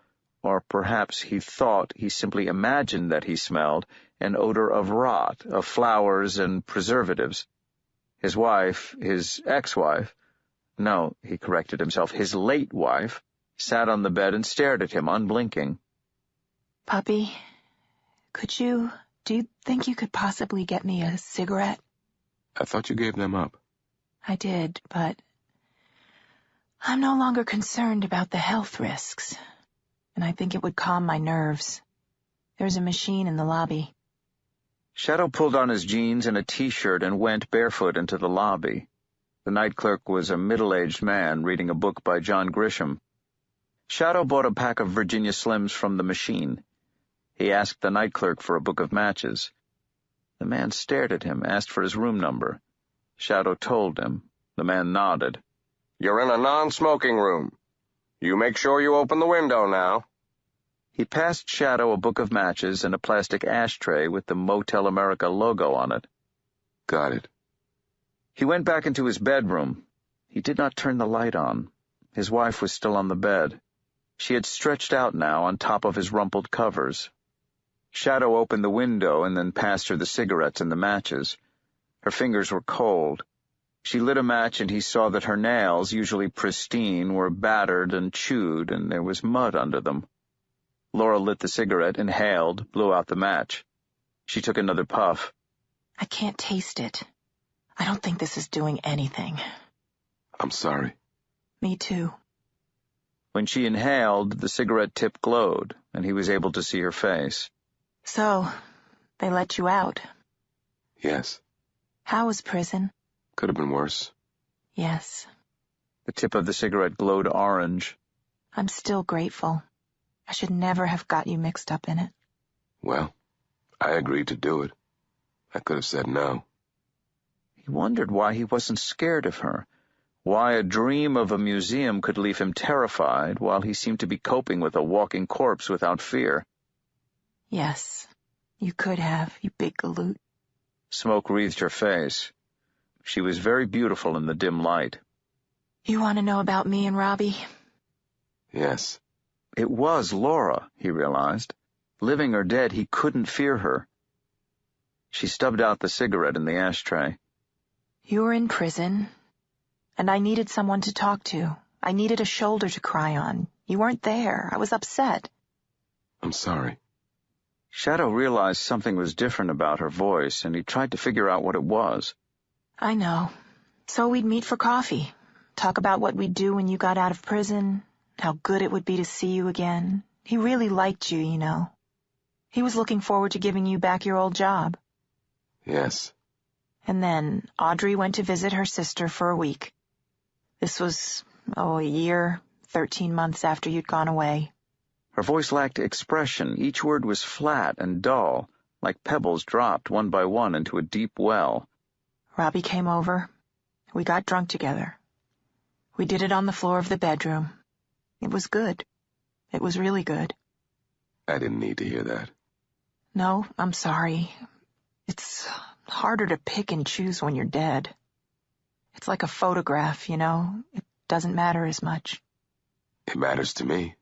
or perhaps he thought he simply imagined that he smelled, an odor of rot, of flowers and preservatives. His wife, his ex-wife, no, he corrected himself, his late wife, sat on the bed and stared at him, unblinking. "Puppy, do you think you could possibly get me a cigarette?" "I thought you gave them up." "I did, but I'm no longer concerned about the health risks, and I think it would calm my nerves. There's a machine in the lobby." Shadow pulled on his jeans and a T-shirt and went barefoot into the lobby. The night clerk was a middle-aged man reading a book by John Grisham. Shadow bought a pack of Virginia Slims from the machine. He asked the night clerk for a book of matches. The man stared at him, asked for his room number. Shadow told him. The man nodded. "You're in a non-smoking room. You make sure you open the window now." He passed Shadow a book of matches and a plastic ashtray with the Motel America logo on it. "Got it." He went back into his bedroom. He did not turn the light on. His wife was still on the bed. She had stretched out now on top of his rumpled covers. Shadow opened the window and then passed her the cigarettes and the matches. Her fingers were cold. She lit a match and he saw that her nails, usually pristine, were battered and chewed, and there was mud under them. Laura lit the cigarette, inhaled, blew out the match. She took another puff. "I can't taste it. I don't think this is doing anything." "I'm sorry." "Me too." When she inhaled, the cigarette tip glowed, and he was able to see her face. "So, they let you out?" "Yes." "How was prison?" "Could have been worse." "Yes." The tip of the cigarette glowed orange. "I'm still grateful. I should never have got you mixed up in it." "Well, I agreed to do it. I could have said no." He wondered why he wasn't scared of her, why a dream of a museum could leave him terrified while he seemed to be coping with a walking corpse without fear. "Yes, you could have, you big galoot." Smoke wreathed her face. She was very beautiful in the dim light. You want to know about me and Robbie? Yes. It was Laura, he realized. Living or dead, he couldn't fear her. She stubbed out the cigarette in the ashtray. You were in prison, and I needed someone to talk to. I needed a shoulder to cry on. You weren't there. I was upset. I'm sorry. Shadow realized something was different about her voice, and he tried to figure out what it was. I know. So we'd meet for coffee, talk about what we'd do when you got out of prison, how good it would be to see you again. He really liked you, you know. He was looking forward to giving you back your old job. Yes. And then Audrey went to visit her sister for a week. This was, a year, 13 months after you'd gone away. Her voice lacked expression. Each word was flat and dull, like pebbles dropped one by one into a deep well. Robbie came over. We got drunk together. We did it on the floor of the bedroom. It was good. It was really good. I didn't need to hear that. No, I'm sorry. It's harder to pick and choose when you're dead. It's like a photograph, you know? It doesn't matter as much. It matters to me.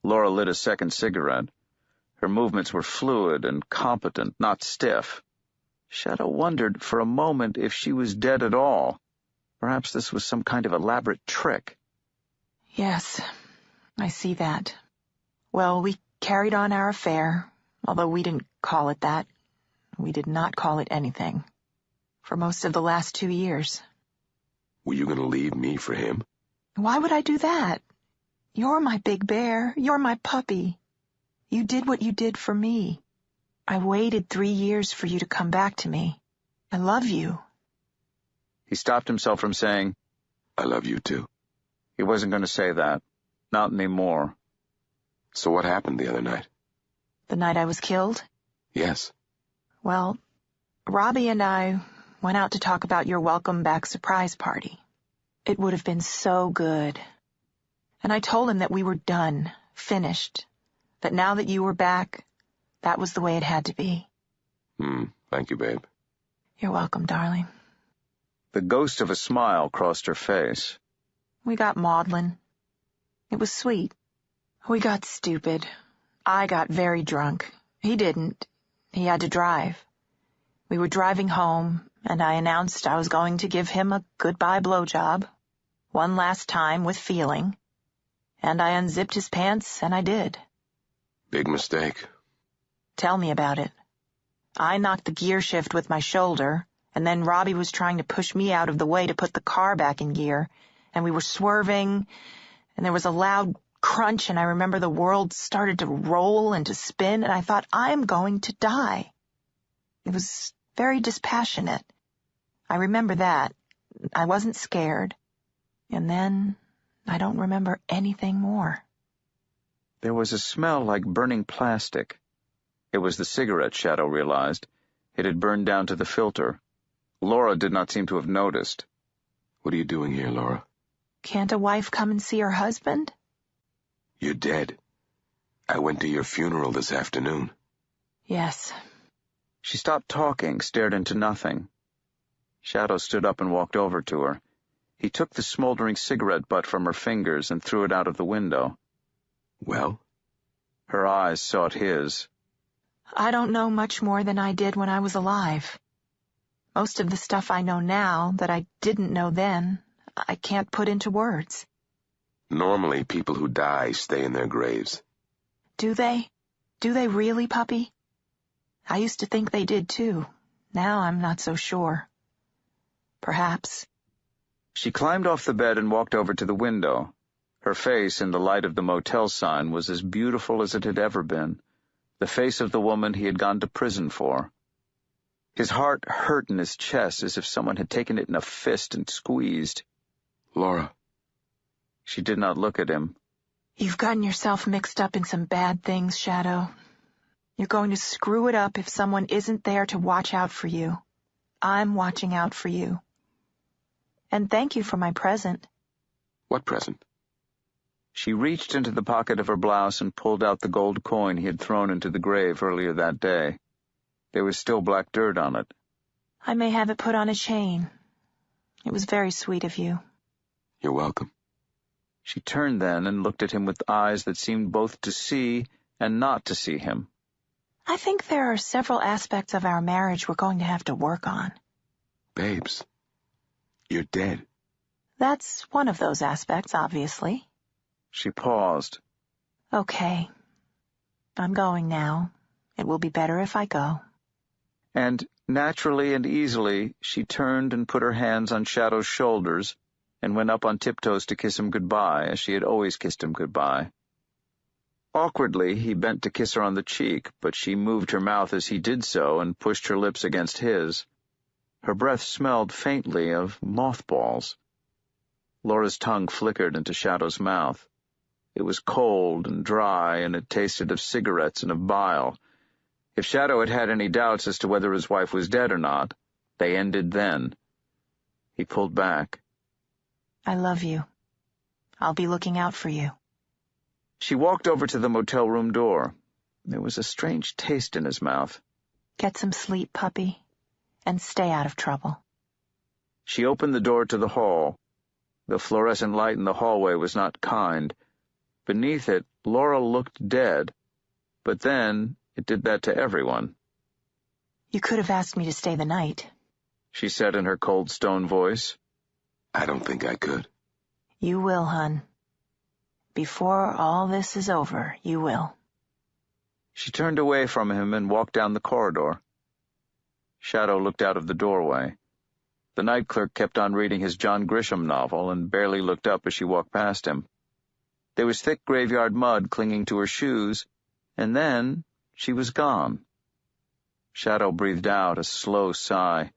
Laura lit a second cigarette. Her movements were fluid and competent, not stiff. Shadow wondered for a moment if she was dead at all. Perhaps this was some kind of elaborate trick. Yes, I see that. Well, we carried on our affair, although we didn't call it that. We did not call it anything. For most of the last 2 years. Were you going to leave me for him? Why would I do that? You're my big bear. You're my puppy. You did what you did for me. I waited 3 years for you to come back to me. I love you. He stopped himself from saying, I love you too. He wasn't going to say that. Not anymore. So what happened the other night? The night I was killed? Yes. Well, Robbie and I went out to talk about your welcome back surprise party. It would have been so good. And I told him that we were done, finished, that now that you were back, that was the way it had to be. Thank you, babe. You're welcome, darling. The ghost of a smile crossed her face. We got maudlin. It was sweet. We got stupid. I got very drunk. He didn't. He had to drive. We were driving home, and I announced I was going to give him a goodbye blowjob, one last time with feeling, and I unzipped his pants, and I did. Big mistake. Tell me about it. I knocked the gear shift with my shoulder, and then Robbie was trying to push me out of the way to put the car back in gear, and we were swerving, and there was a loud crunch, and I remember the world started to roll and to spin, and I thought, I'm going to die. It was very dispassionate. I remember that. I wasn't scared. And then I don't remember anything more. There was a smell like burning plastic. It was the cigarette, Shadow realized. It had burned down to the filter. Laura did not seem to have noticed. What are you doing here, Laura? Can't a wife come and see her husband? You're dead. I went to your funeral this afternoon. Yes. She stopped talking, stared into nothing. Shadow stood up and walked over to her. He took the smoldering cigarette butt from her fingers and threw it out of the window. Well? Her eyes sought his. I don't know much more than I did when I was alive. Most of the stuff I know now that I didn't know then, I can't put into words. Normally, people who die stay in their graves. Do they? Do they really, puppy? I used to think they did too. Now I'm not so sure. Perhaps. She climbed off the bed and walked over to the window. Her face, in the light of the motel sign, was as beautiful as it had ever been. The face of the woman he had gone to prison for. His heart hurt in his chest as if someone had taken it in a fist and squeezed. Laura. She did not look at him. You've gotten yourself mixed up in some bad things, Shadow. You're going to screw it up if someone isn't there to watch out for you. I'm watching out for you. And thank you for my present. What present? She reached into the pocket of her blouse and pulled out the gold coin he had thrown into the grave earlier that day. There was still black dirt on it. I may have it put on a chain. It was very sweet of you. You're welcome. She turned then and looked at him with eyes that seemed both to see and not to see him. I think there are several aspects of our marriage we're going to have to work on. Babes, you're dead. That's one of those aspects, obviously. She paused. Okay. I'm going now. It will be better if I go. And naturally and easily, she turned and put her hands on Shadow's shoulders and went up on tiptoes to kiss him goodbye, as she had always kissed him goodbye. Awkwardly, he bent to kiss her on the cheek, but she moved her mouth as he did so and pushed her lips against his. Her breath smelled faintly of mothballs. Laura's tongue flickered into Shadow's mouth. It was cold and dry, and it tasted of cigarettes and of bile. If Shadow had had any doubts as to whether his wife was dead or not, they ended then. He pulled back. I love you. I'll be looking out for you. She walked over to the motel room door. There was a strange taste in his mouth. Get some sleep, puppy, and stay out of trouble. She opened the door to the hall. The fluorescent light in the hallway was not kind. Beneath it, Laura looked dead, but then it did that to everyone. You could have asked me to stay the night, she said in her cold stone voice. I don't think I could. You will, hun. Before all this is over, you will. She turned away from him and walked down the corridor. Shadow looked out of the doorway. The night clerk kept on reading his John Grisham novel and barely looked up as she walked past him. There was thick graveyard mud clinging to her shoes, and then she was gone. Shadow breathed out a slow sigh.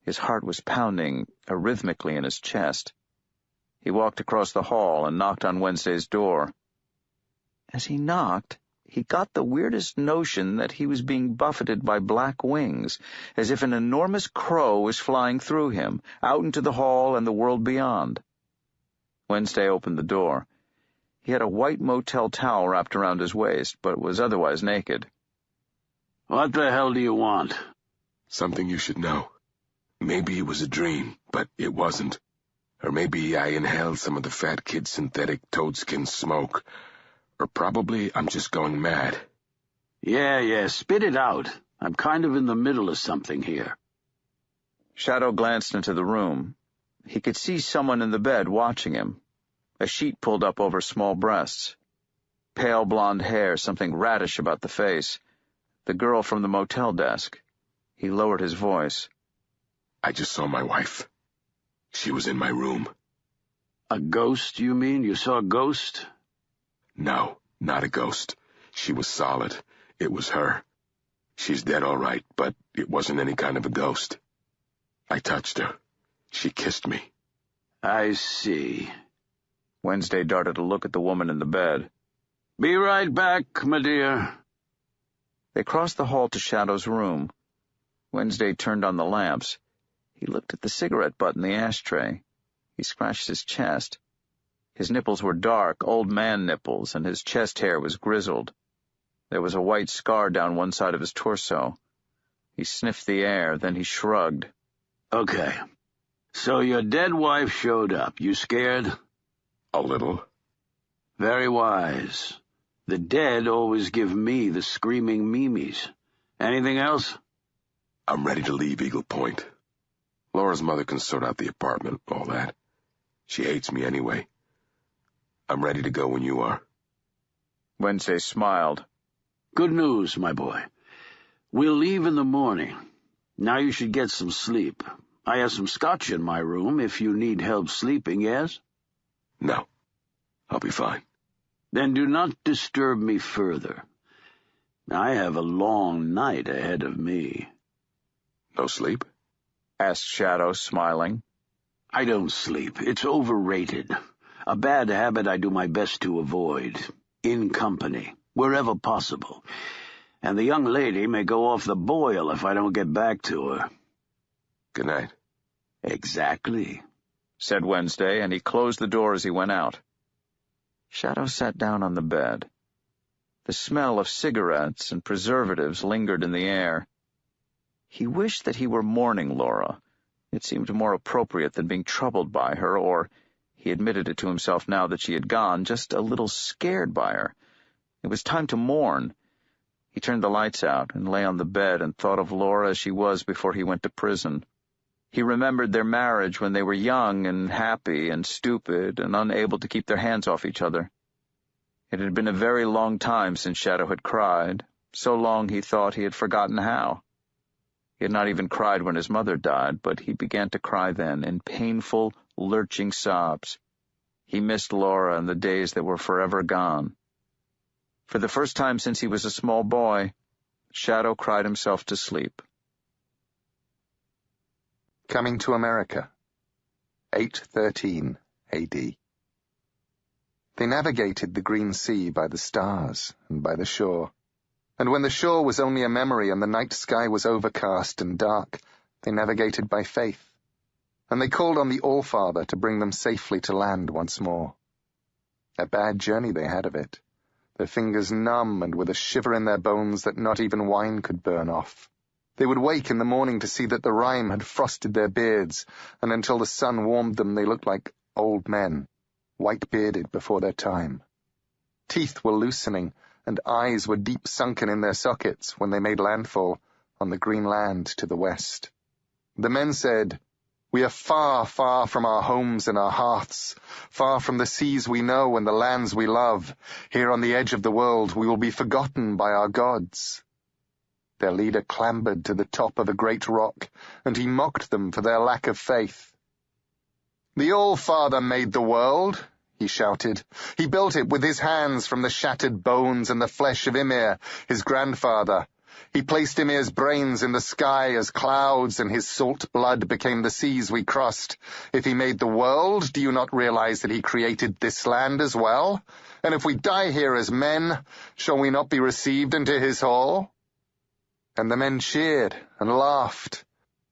His heart was pounding arrhythmically in his chest. He walked across the hall and knocked on Wednesday's door. As he knocked, he got the weirdest notion that he was being buffeted by black wings, as if an enormous crow was flying through him, out into the hall and the world beyond. Wednesday opened the door. He had a white motel towel wrapped around his waist, but was otherwise naked. What the hell do you want? Something you should know. Maybe it was a dream, but it wasn't. Or maybe I inhaled some of the fat kid's synthetic toadskin smoke. Or probably I'm just going mad. Yeah, spit it out. I'm kind of in the middle of something here. Shadow glanced into the room. He could see someone in the bed watching him. A sheet pulled up over small breasts. Pale blonde hair, something radish about the face. The girl from the motel desk. He lowered his voice. I just saw my wife. She was in my room. A ghost, you mean? You saw a ghost? No, not a ghost. She was solid. It was her. She's dead all right, but it wasn't any kind of a ghost. I touched her. She kissed me. I see. Wednesday darted a look at the woman in the bed. Be right back, my dear. They crossed the hall to Shadow's room. Wednesday turned on the lamps. He looked at the cigarette butt in the ashtray. He scratched his chest. His nipples were dark, old man nipples, and his chest hair was grizzled. There was a white scar down one side of his torso. He sniffed the air, then he shrugged. Okay. So your dead wife showed up. You scared? A little. Very wise. The dead always give me the screaming memes. Anything else? I'm ready to leave Eagle Point. Laura's mother can sort out the apartment, all that. She hates me anyway. I'm ready to go when you are. Wednesday smiled. Good news, my boy. We'll leave in the morning. Now you should get some sleep. I have some scotch in my room if you need help sleeping, yes? No. I'll be fine. Then do not disturb me further. I have a long night ahead of me. No sleep? Asked Shadow, smiling. I don't sleep. It's overrated. A bad habit I do my best to avoid. In company, wherever possible. And the young lady may go off the boil if I don't get back to her. Good night. Exactly, said Wednesday, and he closed the door as he went out. Shadow sat down on the bed. The smell of cigarettes and preservatives lingered in the air. He wished that he were mourning Laura. It seemed more appropriate than being troubled by her, or, he admitted it to himself now that she had gone, just a little scared by her. It was time to mourn. He turned the lights out and lay on the bed and thought of Laura as she was before he went to prison. He remembered their marriage when they were young and happy and stupid and unable to keep their hands off each other. It had been a very long time since Shadow had cried, so long he thought he had forgotten how. He had not even cried when his mother died, but he began to cry then, in painful, lurching sobs. He missed Laura and the days that were forever gone. For the first time since he was a small boy, Shadow cried himself to sleep. Coming to America, 813 A.D. They navigated the green sea by the stars and by the shore. And when the shore was only a memory and the night sky was overcast and dark, they navigated by faith. And they called on the All-Father to bring them safely to land once more. A bad journey they had of it, their fingers numb and with a shiver in their bones that not even wine could burn off. They would wake in the morning to see that the rime had frosted their beards, and until the sun warmed them they looked like old men, white-bearded before their time. Teeth were loosening, and eyes were deep sunken in their sockets when they made landfall on the green land to the west. The men said, "We are far, far from our homes and our hearths, far from the seas we know and the lands we love. Here on the edge of the world we will be forgotten by our gods." Their leader clambered to the top of a great rock, and he mocked them for their lack of faith. "The All-Father made the world," he shouted. "He built it with his hands from the shattered bones and the flesh of Ymir, his grandfather. He placed Ymir's brains in the sky as clouds, and his salt blood became the seas we crossed. If he made the world, do you not realize that he created this land as well? And if we die here as men, shall we not be received into his hall?" And the men cheered and laughed.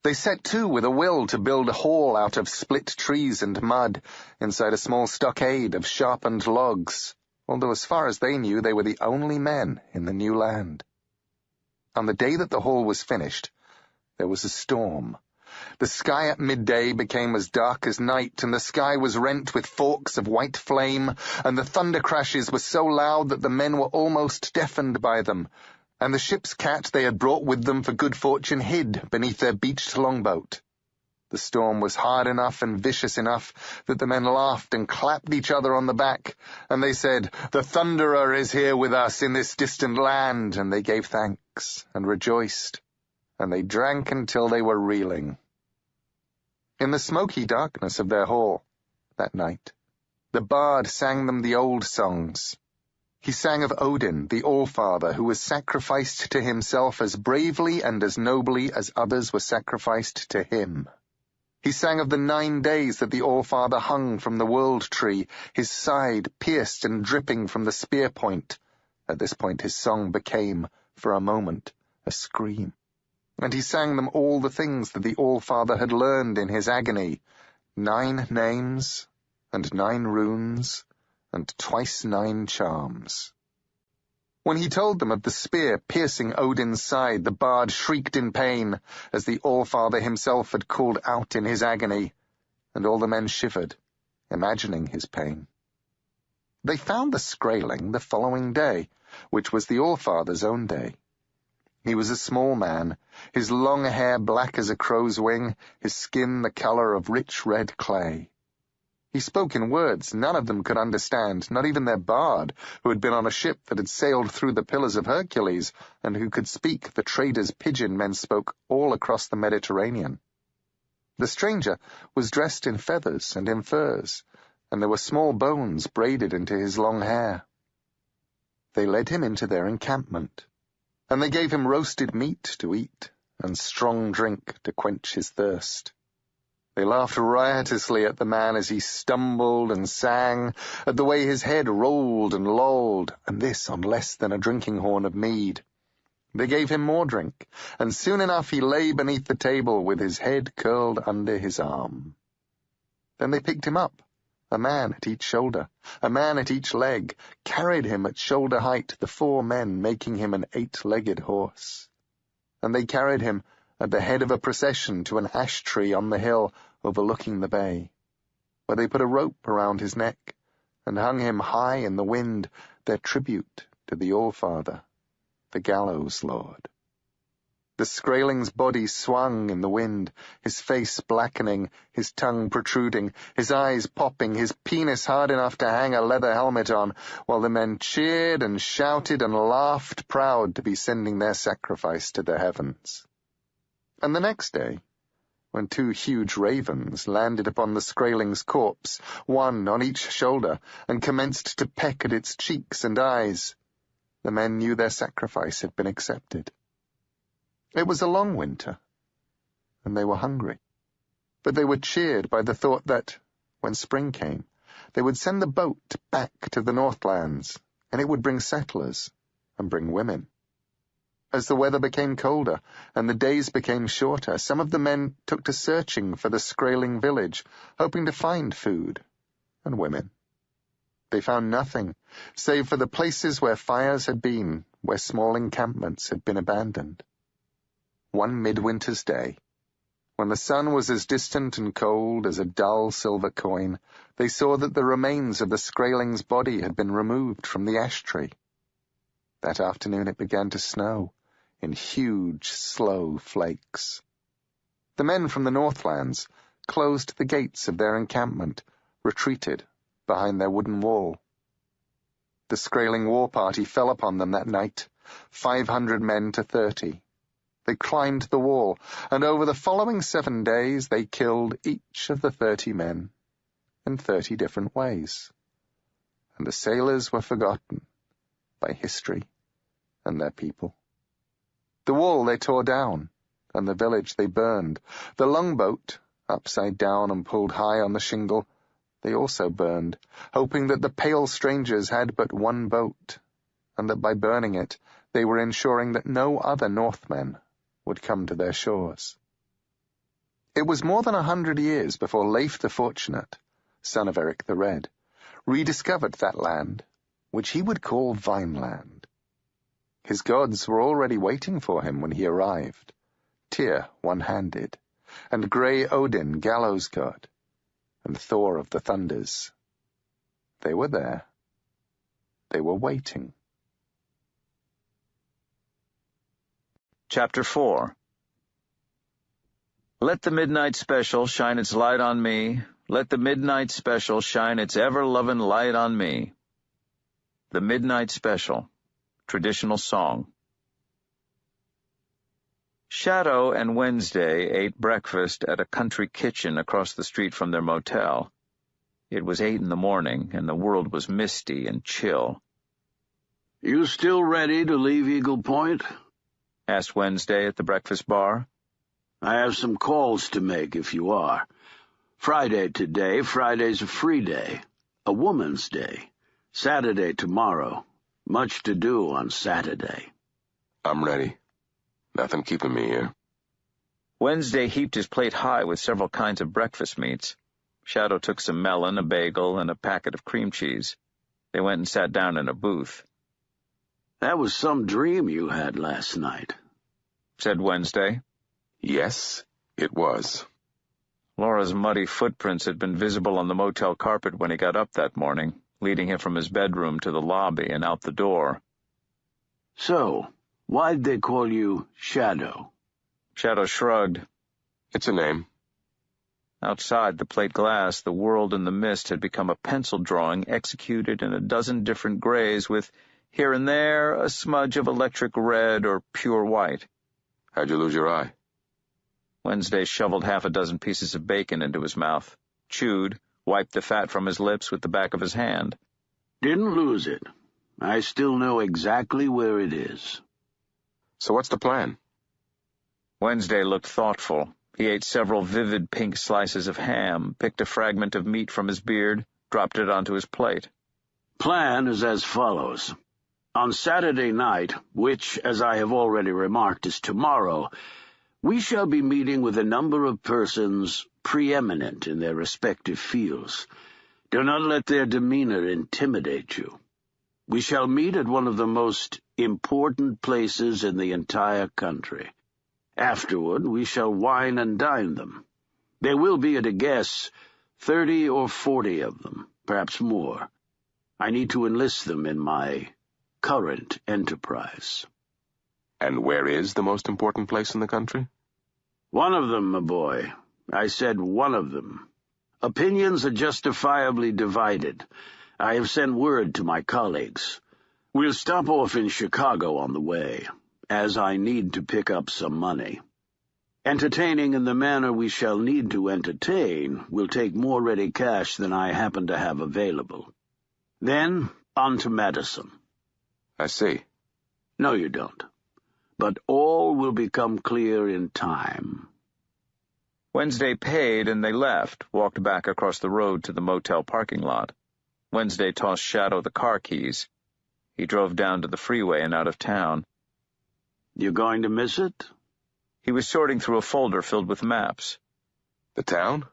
They set to with a will to build a hall out of split trees and mud, inside a small stockade of sharpened logs, although as far as they knew they were the only men in the new land. On the day that the hall was finished, there was a storm. The sky at midday became as dark as night, and the sky was rent with forks of white flame, and the thunder crashes were so loud that the men were almost deafened by them, and the ship's cat they had brought with them for good fortune hid beneath their beached longboat. The storm was hard enough and vicious enough that the men laughed and clapped each other on the back, and they said, "The Thunderer is here with us in this distant land," and they gave thanks and rejoiced, and they drank until they were reeling. In the smoky darkness of their hall, that night, the bard sang them the old songs. He sang of Odin, the All-Father, who was sacrificed to himself as bravely and as nobly as others were sacrificed to him. He sang of the 9 days that the All-Father hung from the world tree, his side pierced and dripping from the spear point. At this point his song became, for a moment, a scream. And he sang them all the things that the All-Father had learned in his agony, 9 names, and 9 runes, and twice 9 charms. When he told them of the spear piercing Odin's side, the bard shrieked in pain, as the All-Father himself had called out in his agony, and all the men shivered, imagining his pain. They found the Skraeling the following day, which was the All-Father's own day. He was a small man, his long hair black as a crow's wing, his skin the color of rich red clay. He spoke in words none of them could understand, not even their bard, who had been on a ship that had sailed through the Pillars of Hercules, and who could speak the traders' pidgin men spoke all across the Mediterranean. The stranger was dressed in feathers and in furs, and there were small bones braided into his long hair. They led him into their encampment, and they gave him roasted meat to eat, and strong drink to quench his thirst. They laughed riotously at the man as he stumbled and sang, at the way his head rolled and lolled, and this on less than a drinking horn of mead. They gave him more drink, and soon enough he lay beneath the table with his head curled under his arm. Then they picked him up, a man at each shoulder, a man at each leg, carried him at shoulder height, the 4 men making him an 8-legged horse. And they carried him at the head of a procession to an ash tree on the hill overlooking the bay, where they put a rope around his neck and hung him high in the wind, their tribute to the All-Father, the Gallows Lord. The Skraeling's body swung in the wind, his face blackening, his tongue protruding, his eyes popping, his penis hard enough to hang a leather helmet on, while the men cheered and shouted and laughed, proud to be sending their sacrifice to the heavens. And the next day, when 2 huge ravens landed upon the Skraeling's corpse, one on each shoulder, and commenced to peck at its cheeks and eyes, the men knew their sacrifice had been accepted. It was a long winter, and they were hungry, but they were cheered by the thought that, when spring came, they would send the boat back to the Northlands, and it would bring settlers and bring women. As the weather became colder and the days became shorter, some of the men took to searching for the Skraeling village, hoping to find food and women. They found nothing, save for the places where fires had been, where small encampments had been abandoned. One midwinter's day, when the sun was as distant and cold as a dull silver coin, they saw that the remains of the Skraeling's body had been removed from the ash tree. That afternoon it began to snow, in huge, slow flakes. The men from the Northlands closed the gates of their encampment, retreated behind their wooden wall. The Skraeling war party fell upon them that night, 500 men to 30. They climbed the wall, and over the following 7 days they killed each of the 30 men in 30 different ways. And the sailors were forgotten by history and their people. The wall they tore down, and the village they burned. The longboat, upside down and pulled high on the shingle, they also burned, hoping that the pale strangers had but one boat, and that by burning it they were ensuring that no other Northmen would come to their shores. It was more than 100 years before Leif the Fortunate, son of Eric the Red, rediscovered that land, which he would call Vineland. His gods were already waiting for him when he arrived, Tyr one-handed, and Grey Odin, Gallows God, and Thor of the Thunders. They were there. They were waiting. Chapter 4. Let the midnight special shine its light on me. Let the midnight special shine its ever-loving light on me. The Midnight Special. Traditional Song. Shadow and Wednesday ate breakfast at a country kitchen across the street from their motel. It was 8 in the morning, and the world was misty and chill. "You still ready to leave Eagle Point?" asked Wednesday at the breakfast bar. "I have some calls to make if you are. Friday today. Friday's a free day. A woman's day. Saturday tomorrow. Much to do on Saturday." I'm ready. Nothing keeping me here. Wednesday heaped his plate high with several kinds of breakfast meats. Shadow took some melon, a bagel, and a packet of cream cheese. They went and sat down in a booth. "That was some dream you had last night," said Wednesday. Yes, it was. Laura's muddy footprints had been visible on the motel carpet when he got up that morning, leading him from his bedroom to the lobby and out the door. "So, why'd they call you Shadow?" Shadow shrugged. It's a name. Outside the plate glass, the world in the mist had become a pencil drawing executed in a dozen different grays with, here and there, a smudge of electric red or pure white. How'd you lose your eye? Wednesday shoveled half a dozen pieces of bacon into his mouth, chewed, wiped the fat from his lips with the back of his hand. "Didn't lose it. I still know exactly where it is." So what's the plan? Wednesday looked thoughtful. He ate several vivid pink slices of ham, picked a fragment of meat from his beard, dropped it onto his plate. "Plan is as follows. On Saturday night, which, as I have already remarked, is tomorrow, we shall be meeting with a number of persons preeminent in their respective fields. Do not let their demeanor intimidate you. We shall meet at one of the most important places in the entire country, Afterward, we shall wine and dine them. There will be, at a guess, 30 or 40 of them, perhaps more. I need to enlist them in my current enterprise. And where is the most important place in the country? One of them, my boy. I said one of them. Opinions are justifiably divided. I have sent word to my colleagues. We'll stop off in Chicago on the way, as I need to pick up some money. Entertaining in the manner we shall need to entertain will take more ready cash than I happen to have available. Then, on to Madison. I see. No, you don't. But all will become clear in time. Wednesday paid, and they left, walked back across the road to the motel parking lot. Wednesday tossed Shadow the car keys. He drove down to the freeway and out of town. You going to miss it? He was sorting through a folder filled with maps. The town?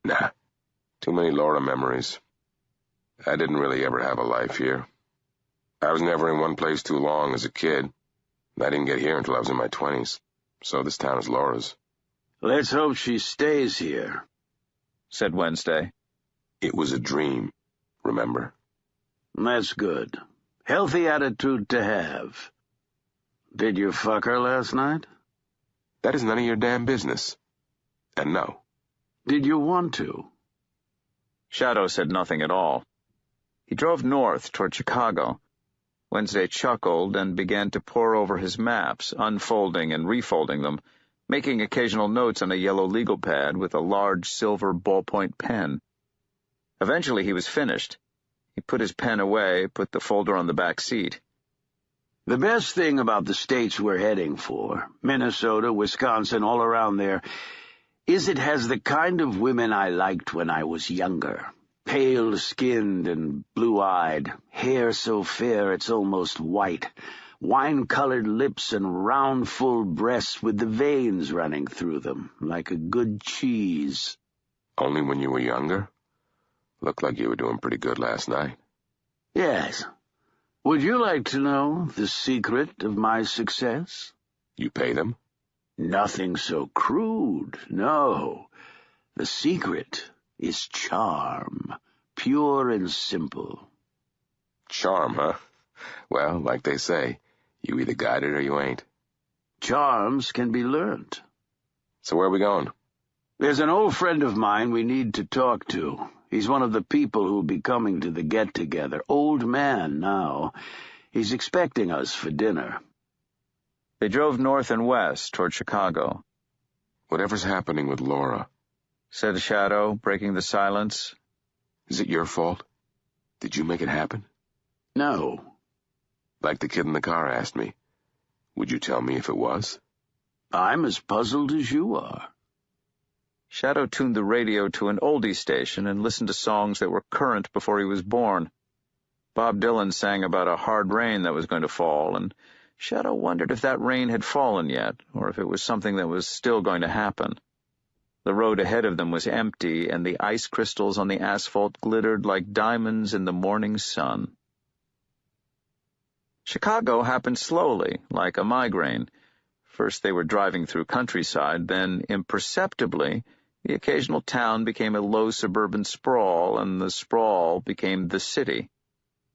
Nah. Too many Laura memories. I didn't really ever have a life here. I was never in one place too long as a kid. I didn't get here until I was in my 20s. So this town is Laura's. Let's hope she stays here, said Wednesday. It was a dream, remember? That's good. Healthy attitude to have. Did you fuck her last night? That is none of your damn business. And no. Did you want to? Shadow said nothing at all. He drove north toward Chicago. Wednesday chuckled and began to pore over his maps, unfolding and refolding them, making occasional notes on a yellow legal pad with a large silver ballpoint pen. Eventually he was finished. He put his pen away, put the folder on the back seat. The best thing about the states we're heading for, Minnesota, Wisconsin, all around there, is it has the kind of women I liked when I was younger. Pale-skinned and blue-eyed, hair so fair it's almost white, wine-colored lips and round, full breasts with the veins running through them, like a good cheese. Only when you were younger? Looked like you were doing pretty good last night. Yes. Would you like to know the secret of my success? You pay them? Nothing so crude, no. The secret is charm, pure and simple. Charm, huh? Well, like they say, you either got it or you ain't. Charms can be learnt. So where are we going? There's an old friend of mine we need to talk to. He's one of the people who'll be coming to the get-together. Old man now. He's expecting us for dinner. They drove north and west toward Chicago. Whatever's happening with Laura, said Shadow, breaking the silence. Is it your fault? Did you make it happen? No. Like the kid in the car asked me. Would you tell me if it was? I'm as puzzled as you are. Shadow tuned the radio to an oldie station and listened to songs that were current before he was born. Bob Dylan sang about a hard rain that was going to fall, and Shadow wondered if that rain had fallen yet, or if it was something that was still going to happen. The road ahead of them was empty, and the ice crystals on the asphalt glittered like diamonds in the morning sun. Chicago happened slowly, like a migraine. First they were driving through countryside, then, imperceptibly, the occasional town became a low suburban sprawl, and the sprawl became the city.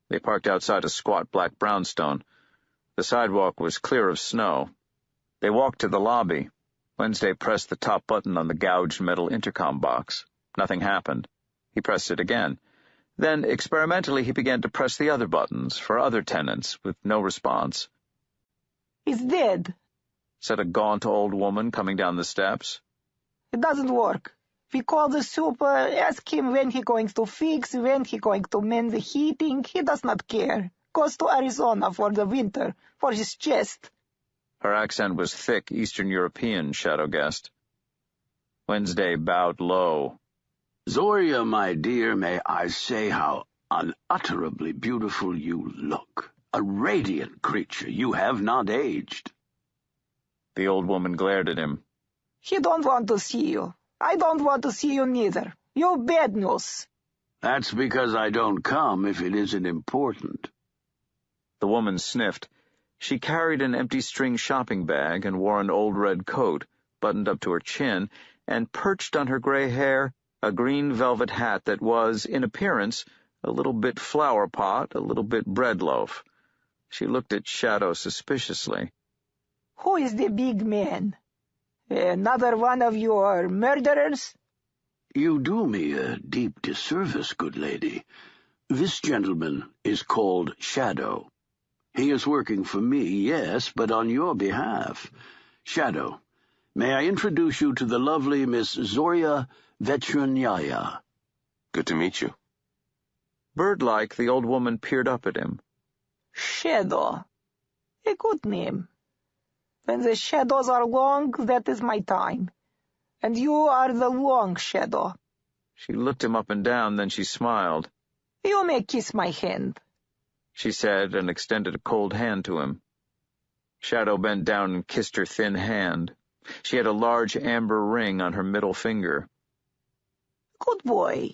They parked outside a squat black brownstone. The sidewalk was clear of snow. They walked to the lobby. Wednesday pressed the top button on the gouged metal intercom box. Nothing happened. He pressed it again. Then, experimentally, he began to press the other buttons for other tenants, with no response. "He's dead," said a gaunt old woman coming down the steps. "It doesn't work. We call the super, ask him when he going to fix, when he going to mend the heating. He does not care. Goes to Arizona for the winter, for his chest." Her accent was thick Eastern European, Shadow guessed. Wednesday bowed low. "Zoria, my dear, may I say how unutterably beautiful you look. A radiant creature. You have not aged." The old woman glared at him. "He don't want to see you. I don't want to see you neither. You bad news." "That's because I don't come if it isn't important." The woman sniffed. She carried an empty string shopping bag and wore an old red coat, buttoned up to her chin, and perched on her gray hair a green velvet hat that was, in appearance, a little bit flower pot, a little bit bread loaf. She looked at Shadow suspiciously. Who is the big man? Another one of your murderers? You do me a deep disservice, good lady. This gentleman is called Shadow. He is working for me, yes, but on your behalf. Shadow, may I introduce you to the lovely Miss Zorya Vetchernyaya? Good to meet you. Bird-like, the old woman peered up at him. Shadow. A good name. When the shadows are long, that is my time. And you are the long shadow. She looked him up and down, then she smiled. You may kiss my hand, she said, and extended a cold hand to him. Shadow bent down and kissed her thin hand. She had a large amber ring on her middle finger. Good boy.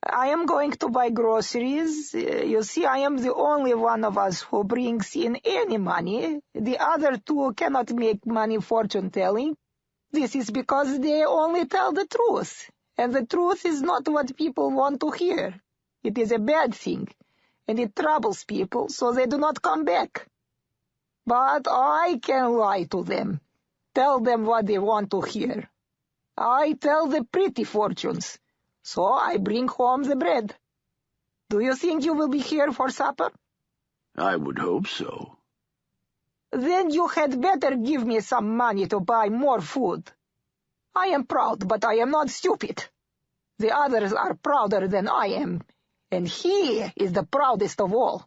I am going to buy groceries. You see, I am the only one of us who brings in any money. The other two cannot make money fortune-telling. This is because they only tell the truth, and the truth is not what people want to hear. It is a bad thing, and it troubles people, so they do not come back. But I can lie to them, tell them what they want to hear. I tell the pretty fortunes, so I bring home the bread. Do you think you will be here for supper? I would hope so. Then you had better give me some money to buy more food. I am proud, but I am not stupid. The others are prouder than I am, and he is the proudest of all.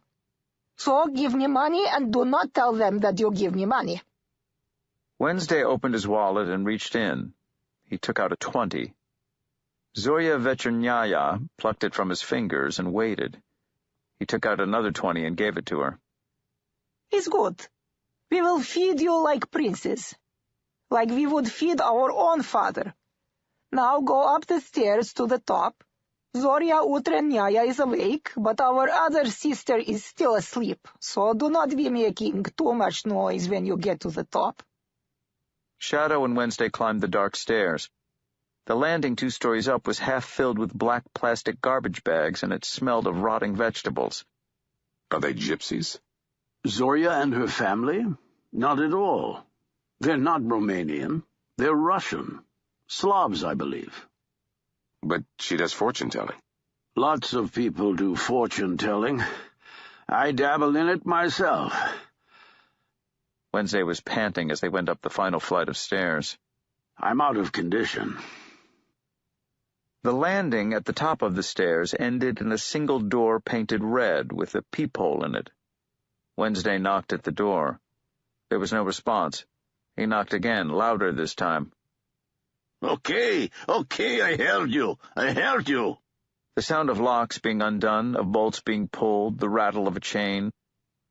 So give me money and do not tell them that you give me money. Wednesday opened his wallet and reached in. He took out a 20. Zorya Vetchernyaya plucked it from his fingers and waited. He took out another 20 and gave it to her. It's good. We will feed you like princes, like we would feed our own father. Now go up the stairs to the top. Zorya Vetchernyaya is awake, but our other sister is still asleep, so do not be making too much noise when you get to the top. Shadow and Wednesday climbed the dark stairs. The landing 2 stories up was half filled with black plastic garbage bags, and it smelled of rotting vegetables. Are they gypsies? Zorya and her family? Not at all. They're not Romanian. They're Russian. Slavs, I believe. But she does fortune-telling. Lots of people do fortune-telling. I dabble in it myself. Wednesday was panting as they went up the final flight of stairs. I'm out of condition. The landing at the top of the stairs ended in a single door painted red with a peephole in it. Wednesday knocked at the door. There was no response. He knocked again, louder this time. Okay, I heard you. The sound of locks being undone, of bolts being pulled, the rattle of a chain.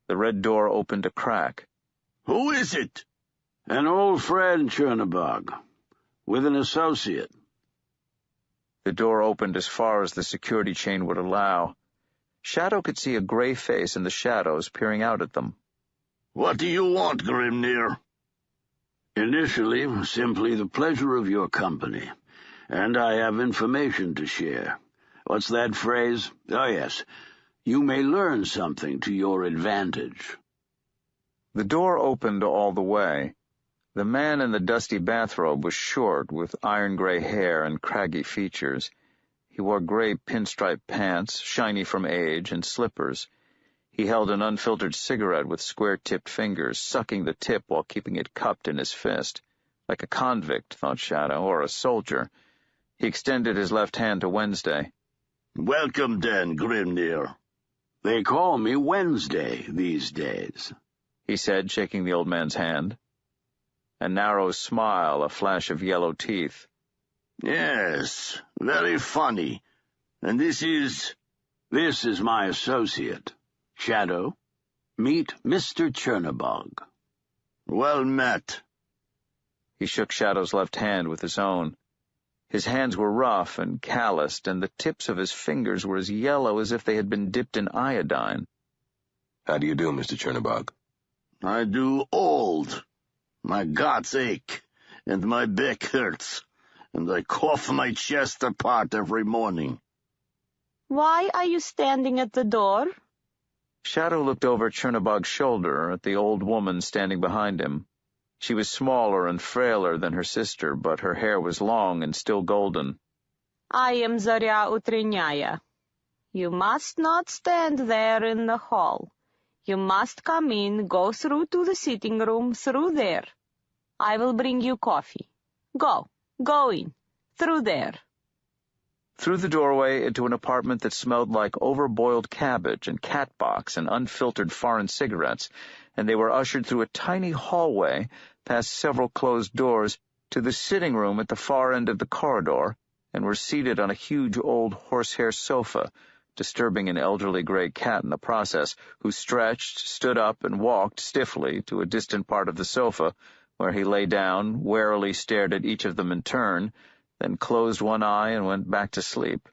The red door opened a crack. Who is it? An old friend, Chernobog, with an associate. The door opened as far as the security chain would allow. Shadow could see a gray face in the shadows peering out at them. What do you want, Grimnir? Initially, simply the pleasure of your company, and I have information to share. What's that phrase? Oh, yes. You may learn something to your advantage. The door opened all the way. The man in the dusty bathrobe was short, with iron-gray hair and craggy features. He wore gray pinstripe pants, shiny from age, and slippers. He held an unfiltered cigarette with square-tipped fingers, sucking the tip while keeping it cupped in his fist. Like a convict, thought Shadow, or a soldier. He extended his left hand to Wednesday. Welcome, then, Grimnir. They call me Wednesday these days, he said, shaking the old man's hand. A narrow smile, a flash of yellow teeth. Yes, very funny. And this is... This is my associate. Shadow, meet Mr. Chernobog. Well met. He shook Shadow's left hand with his own. His hands were rough and calloused, and the tips of his fingers were as yellow as if they had been dipped in iodine. How do you do, Mr. Chernobog? I do old. My guts ache, and my back hurts, and I cough my chest apart every morning. Why are you standing at the door? Shadow looked over Chernobog's shoulder at the old woman standing behind him. She was smaller and frailer than her sister, but her hair was long and still golden. I am Zorya Utreniaya. You must not stand there in the hall. You must come in, go through to the sitting room, through there. I will bring you coffee. Go in, through there. Through the doorway into an apartment that smelled like overboiled cabbage and catbox and unfiltered foreign cigarettes, and they were ushered through a tiny hallway, past several closed doors, to the sitting room at the far end of the corridor, and were seated on a huge old horsehair sofa, disturbing an elderly gray cat in the process, who stretched, stood up, and walked stiffly to a distant part of the sofa, where he lay down, warily stared at each of them in turn, then closed one eye and went back to sleep.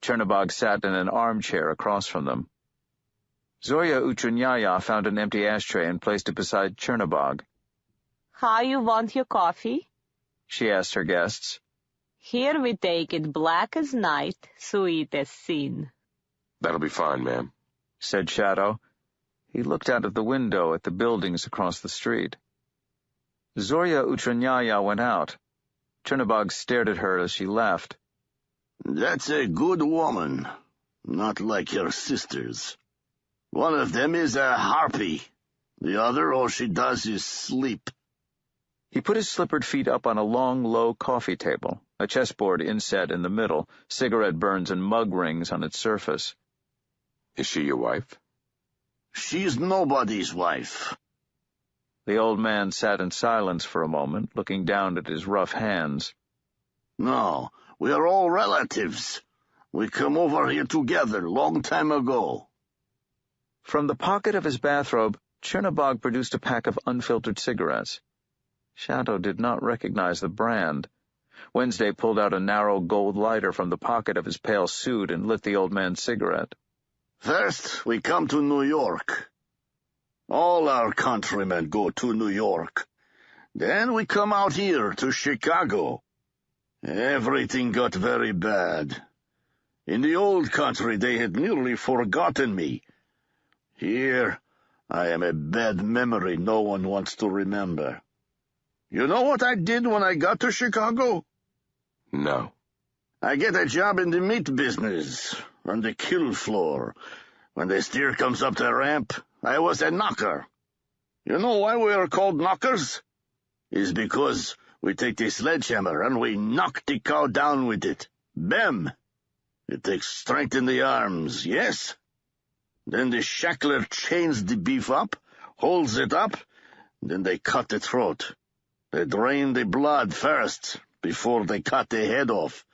Chernobog sat in an armchair across from them. Zorya Utreniaya found an empty ashtray and placed it beside Chernobog. How you want your coffee? She asked her guests. Here we take it black as night, sweet as sin. That'll be fine, ma'am, said Shadow. He looked out of the window at the buildings across the street. Zorya Utreniaya went out. Chernobog stared at her as she left. That's a good woman, not like your sisters. One of them is a harpy. The other, all she does is sleep. He put his slippered feet up on a long, low coffee table, a chessboard inset in the middle, cigarette burns and mug rings on its surface. Is she your wife? She's nobody's wife. The old man sat in silence for a moment, looking down at his rough hands. No, we are all relatives. We come over here together long time ago. From the pocket of his bathrobe, Chernobog produced a pack of unfiltered cigarettes. Shadow did not recognize the brand. Wednesday pulled out a narrow gold lighter from the pocket of his pale suit and lit the old man's cigarette. First, we come to New York. All our countrymen go to New York. Then we come out here to Chicago. Everything got very bad. In the old country, they had nearly forgotten me. Here, I am a bad memory no one wants to remember. You know what I did when I got to Chicago? No. I get a job in the meat business, on the kill floor. When the steer comes up the ramp, I was a knocker. You know why we are called knockers? It's because we take the sledgehammer and we knock the cow down with it. Bam! It takes strength in the arms, yes? Then the shackler chains the beef up, holds it up, then they cut the throat. They drain the blood first, before they cut the head off.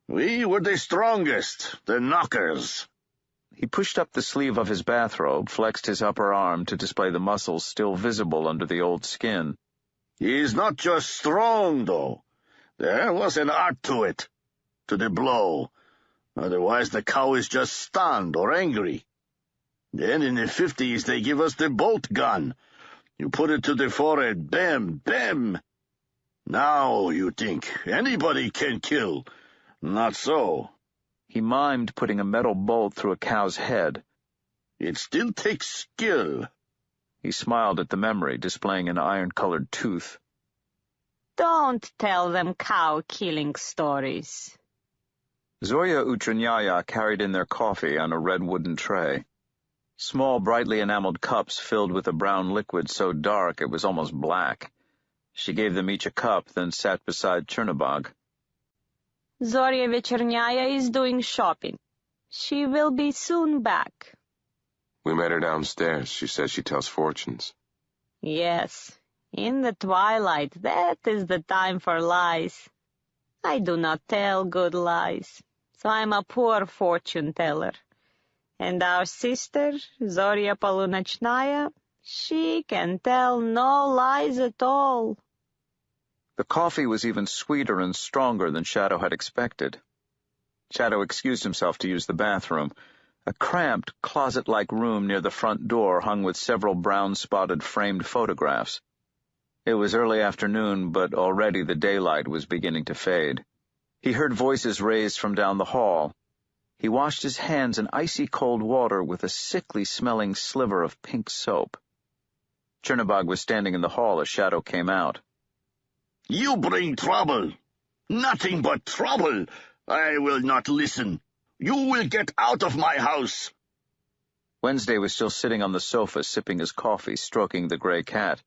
We were the strongest, the knockers. He pushed up the sleeve of his bathrobe, flexed his upper arm to display the muscles still visible under the old skin. He's not just strong, though. There was an art to it, to the blow. Otherwise the cow is just stunned or angry. Then in the 50s they give us the bolt gun. You put it to the forehead, bam, bam. Now you think anybody can kill. Not so. He mimed putting a metal bolt through a cow's head. It still takes skill. He smiled at the memory, displaying an iron-colored tooth. Don't tell them cow-killing stories. Zorya Utreniaya carried in their coffee on a red wooden tray. Small, brightly enameled cups filled with a brown liquid so dark it was almost black. She gave them each a cup, then sat beside Chernobog. Zorya Utreniaya is doing shopping. She will be soon back. We met her downstairs. She says she tells fortunes. Yes, in the twilight, that is the time for lies. I do not tell good lies, so I'm a poor fortune-teller. And our sister, Zorya Polunochnaya, she can tell no lies at all. The coffee was even sweeter and stronger than Shadow had expected. Shadow excused himself to use the bathroom. A cramped, closet-like room near the front door hung with several brown-spotted framed photographs. It was early afternoon, but already the daylight was beginning to fade. He heard voices raised from down the hall. He washed his hands in icy cold water with a sickly-smelling sliver of pink soap. Chernobog was standing in the hall as Shadow came out. You bring trouble. Nothing but trouble. I will not listen. You will get out of my house. Wednesday was still sitting on the sofa, sipping his coffee, stroking the gray cat.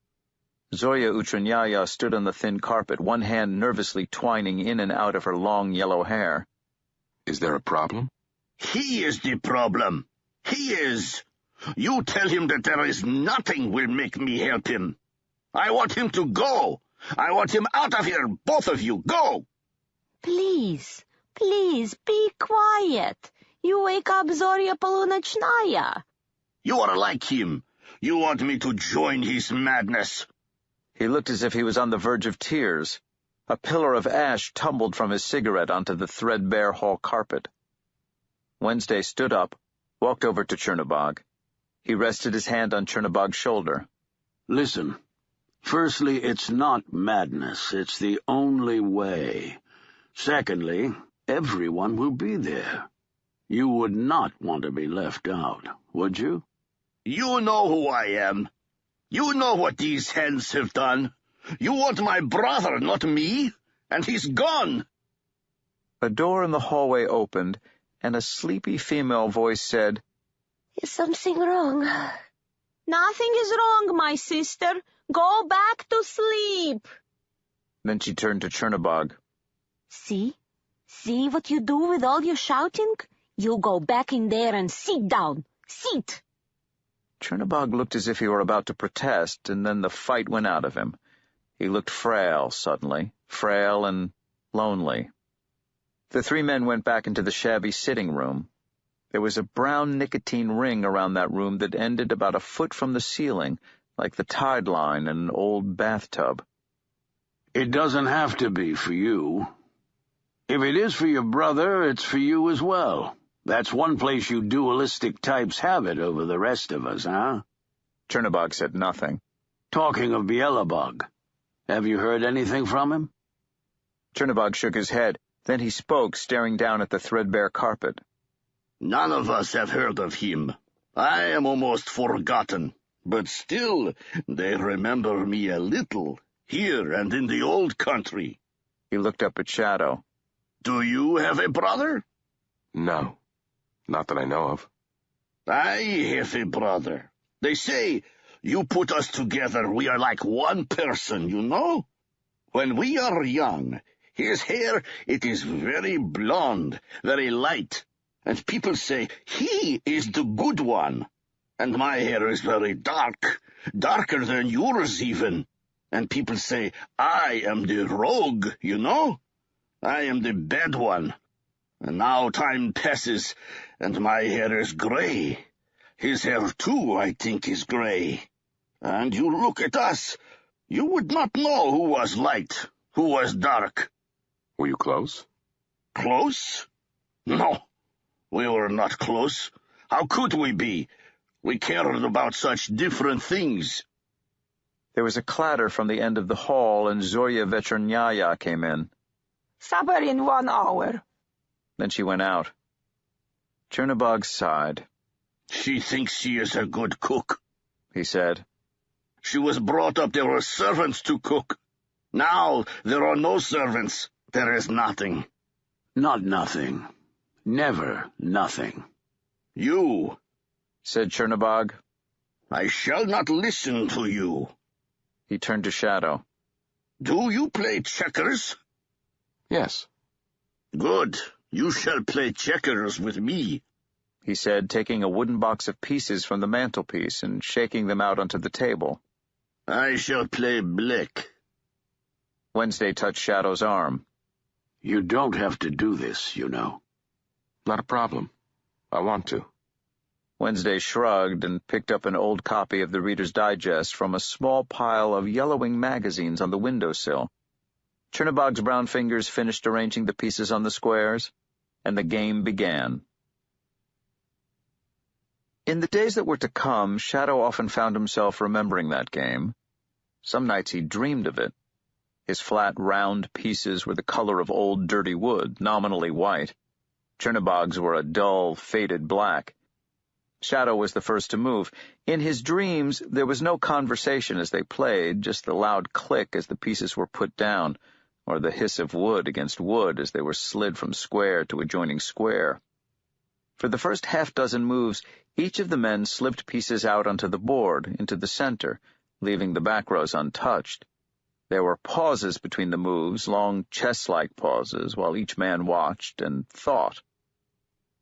Zorya Utranyaya stood on the thin carpet, one hand nervously twining in and out of her long yellow hair. Is there a problem? He is the problem. He is. You tell him that there is nothing will make me help him. I want him to go. I want him out of here, both of you. Go! Please, please, be quiet. You wake up Zorya Polunochnaya. You are like him. You want me to join his madness. He looked as if he was on the verge of tears. A pillar of ash tumbled from his cigarette onto the threadbare hall carpet. Wednesday stood up, walked over to Chernobog. He rested his hand on Chernobog's shoulder. Listen, firstly, it's not madness. It's the only way. Secondly, everyone will be there. You would not want to be left out, would you? You know who I am. You know what these hands have done. You want my brother, not me, and he's gone. A door in the hallway opened, and a sleepy female voice said, Is something wrong? Nothing is wrong, my sister. Go back to sleep. Then she turned to Chernobog. See? See what you do with all your shouting? You go back in there and sit down. Sit! Chernobog looked as if he were about to protest, and then the fight went out of him. He looked frail suddenly, frail and lonely. The three men went back into the shabby sitting room. There was a brown nicotine ring around that room that ended about a foot from the ceiling, like the tide line in an old bathtub. It doesn't have to be for you. If it is for your brother, it's for you as well. That's one place you dualistic types have it over the rest of us, huh? Chernobog said nothing. Talking of Bielebog, have you heard anything from him? Chernobog shook his head. Then he spoke, staring down at the threadbare carpet. None of us have heard of him. I am almost forgotten. But still, they remember me a little, here and in the old country. He looked up at Shadow. Do you have a brother? No. Not that I know of. I have a brother. They say, you put us together, we are like one person, you know? When we are young, his hair, it is very blonde, very light, and people say, he is the good one. And my hair is very dark, darker than yours even. And people say, I am the rogue, you know? I am the bad one. And now time passes, and my hair is gray. His hair, too, I think, is gray. And you look at us, you would not know who was light, who was dark. Were you close? Close? No, we were not close. How could we be? We cared about such different things. There was a clatter from the end of the hall, and Zorya Vechernyaya came in. Supper in 1 hour. Then she went out. Chernobog sighed. She thinks she is a good cook, he said. She was brought up there were servants to cook. Now there are no servants. There is nothing. Not nothing. Never nothing. You, said Chernobog. I shall not listen to you. He turned to Shadow. Do you play checkers? Yes. Good. You shall play checkers with me, he said, taking a wooden box of pieces from the mantelpiece and shaking them out onto the table. I shall play black. Wednesday touched Shadow's arm. You don't have to do this, you know. Not a problem. I want to. Wednesday shrugged and picked up an old copy of the Reader's Digest from a small pile of yellowing magazines on the windowsill. Chernobog's brown fingers finished arranging the pieces on the squares, and the game began. In the days that were to come, Shadow often found himself remembering that game. Some nights he dreamed of it. His flat, round pieces were the color of old, dirty wood, nominally white. Chernobog's were a dull, faded black. Shadow was the first to move. In his dreams, there was no conversation as they played, just the loud click as the pieces were put down, or the hiss of wood against wood as they were slid from square to adjoining square. For the first half-dozen moves, each of the men slipped pieces out onto the board, into the center, leaving the back rows untouched. There were pauses between the moves, long chess-like pauses, while each man watched and thought.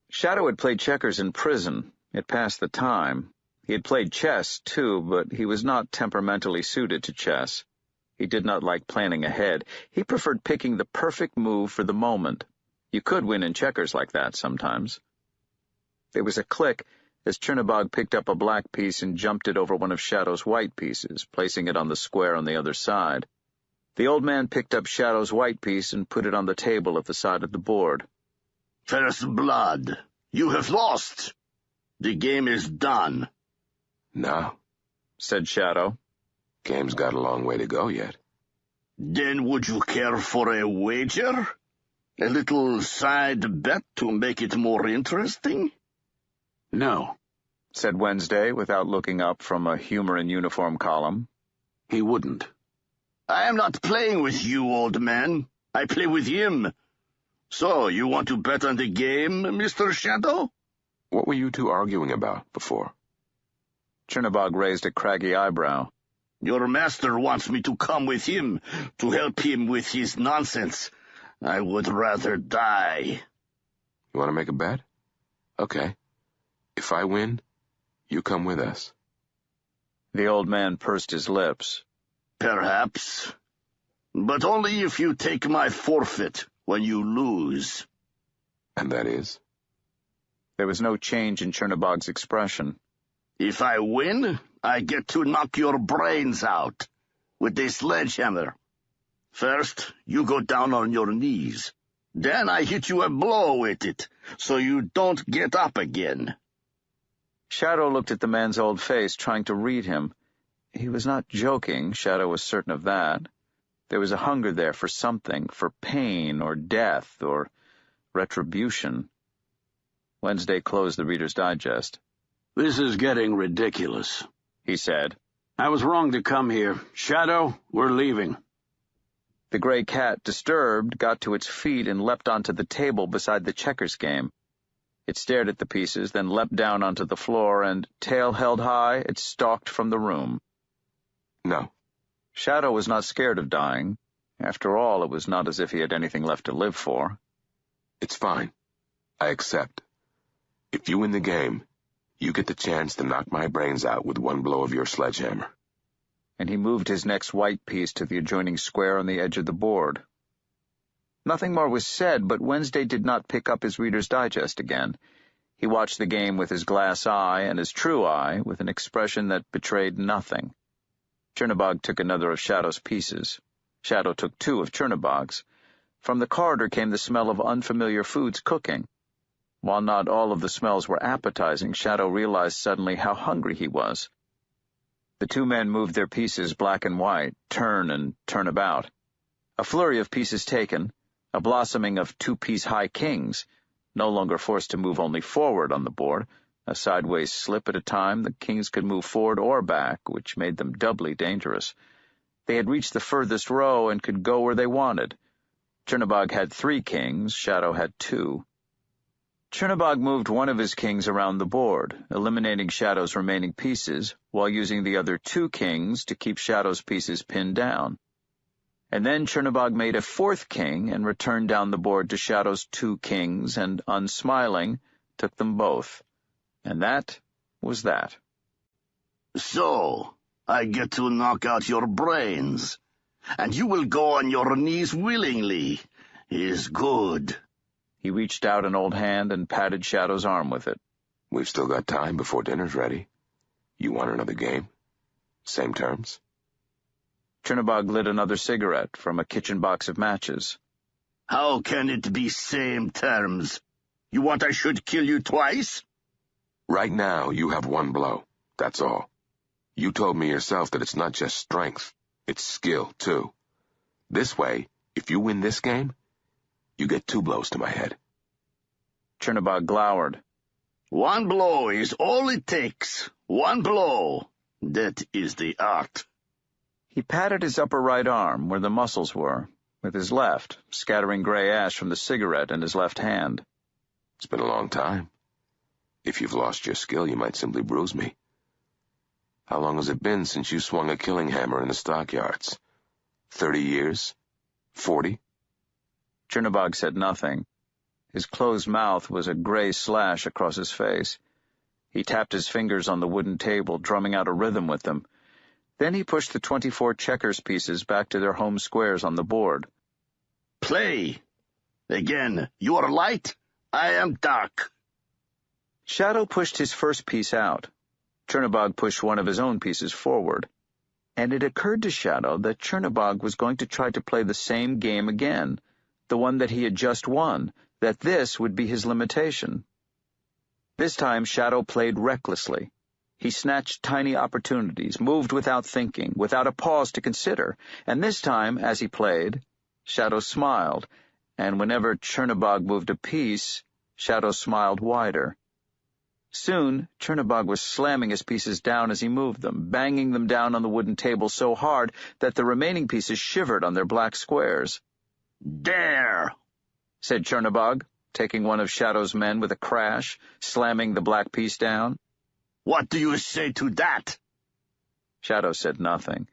Shadow had played checkers in prison. It passed the time. He had played chess, too, but he was not temperamentally suited to chess. He did not like planning ahead. He preferred picking the perfect move for the moment. You could win in checkers like that sometimes. There was a click as Chernobog picked up a black piece and jumped it over one of Shadow's white pieces, placing it on the square on the other side. The old man picked up Shadow's white piece and put it on the table at the side of the board. First blood. You have lost. The game is done. No, said Shadow. Game's got a long way to go yet. Then would you care for a wager? A little side bet to make it more interesting? No, said Wednesday without looking up from a humor in uniform column. He wouldn't. I am not playing with you, old man. I play with him. So, you want to bet on the game, Mr. Shadow? What were you two arguing about before? Chernobog raised a craggy eyebrow. Your master wants me to come with him, to help him with his nonsense. I would rather die. You want to make a bet? Okay. If I win, you come with us. The old man pursed his lips. Perhaps. But only if you take my forfeit when you lose. And that is? There was no change in Chernobog's expression. If I win, I get to knock your brains out with a sledgehammer. First, you go down on your knees. Then I hit you a blow with it, so you don't get up again. Shadow looked at the man's old face, trying to read him. He was not joking, Shadow was certain of that. There was a hunger there for something, for pain or death or retribution. Wednesday closed the Reader's Digest. This is getting ridiculous, he said. I was wrong to come here. Shadow, we're leaving. The gray cat, disturbed, got to its feet and leapt onto the table beside the checkers game. It stared at the pieces, then leapt down onto the floor, and, tail held high, it stalked from the room. No. Shadow was not scared of dying. After all, it was not as if he had anything left to live for. It's fine. I accept. If you win the game, you get the chance to knock my brains out with one blow of your sledgehammer. And he moved his next white piece to the adjoining square on the edge of the board. Nothing more was said, but Wednesday did not pick up his Reader's Digest again. He watched the game with his glass eye and his true eye with an expression that betrayed nothing. Chernobog took another of Shadow's pieces. Shadow took two of Chernobog's. From the corridor came the smell of unfamiliar foods cooking. While not all of the smells were appetizing, Shadow realized suddenly how hungry he was. The two men moved their pieces black and white, turn and turn about. A flurry of pieces taken, a blossoming of two-piece high kings, no longer forced to move only forward on the board. A sideways slip at a time, the kings could move forward or back, which made them doubly dangerous. They had reached the furthest row and could go where they wanted. Chernobog had 3 kings, Shadow had 2. Chernobog moved one of his kings around the board, eliminating Shadow's remaining pieces, while using the other 2 kings to keep Shadow's pieces pinned down. And then Chernobog made a 4th king and returned down the board to Shadow's 2 kings and, unsmiling, took them both. And that was that. So, I get to knock out your brains, and you will go on your knees willingly. Is good. He reached out an old hand and patted Shadow's arm with it. We've still got time before dinner's ready. You want another game? Same terms? Chernobog lit another cigarette from a kitchen box of matches. How can it be same terms? You want I should kill you twice? Right now, you have one blow. That's all. You told me yourself that it's not just strength, it's skill, too. This way, if you win this game, you get 2 blows to my head. Chernobog glowered. One blow is all it takes. One blow. That is the art. He patted his upper right arm, where the muscles were, with his left, scattering gray ash from the cigarette in his left hand. It's been a long time. If you've lost your skill, you might simply bruise me. How long has it been since you swung a killing hammer in the stockyards? 30 years? 40? Chernobog said nothing. His closed mouth was a gray slash across his face. He tapped his fingers on the wooden table, drumming out a rhythm with them. Then he pushed the 24 checkers pieces back to their home squares on the board. Play. Again, you are light, I am dark. Shadow pushed his first piece out. Chernobog pushed one of his own pieces forward. And it occurred to Shadow that Chernobog was going to try to play the same game again, the one that he had just won, that this would be his limitation. This time Shadow played recklessly. He snatched tiny opportunities, moved without thinking, without a pause to consider, and this time, as he played, Shadow smiled, and whenever Chernobog moved a piece, Shadow smiled wider. Soon, Chernobog was slamming his pieces down as he moved them, banging them down on the wooden table so hard that the remaining pieces shivered on their black squares. There, said Chernobog, taking one of Shadow's men with a crash, slamming the black piece down. What do you say to that? Shadow said nothing.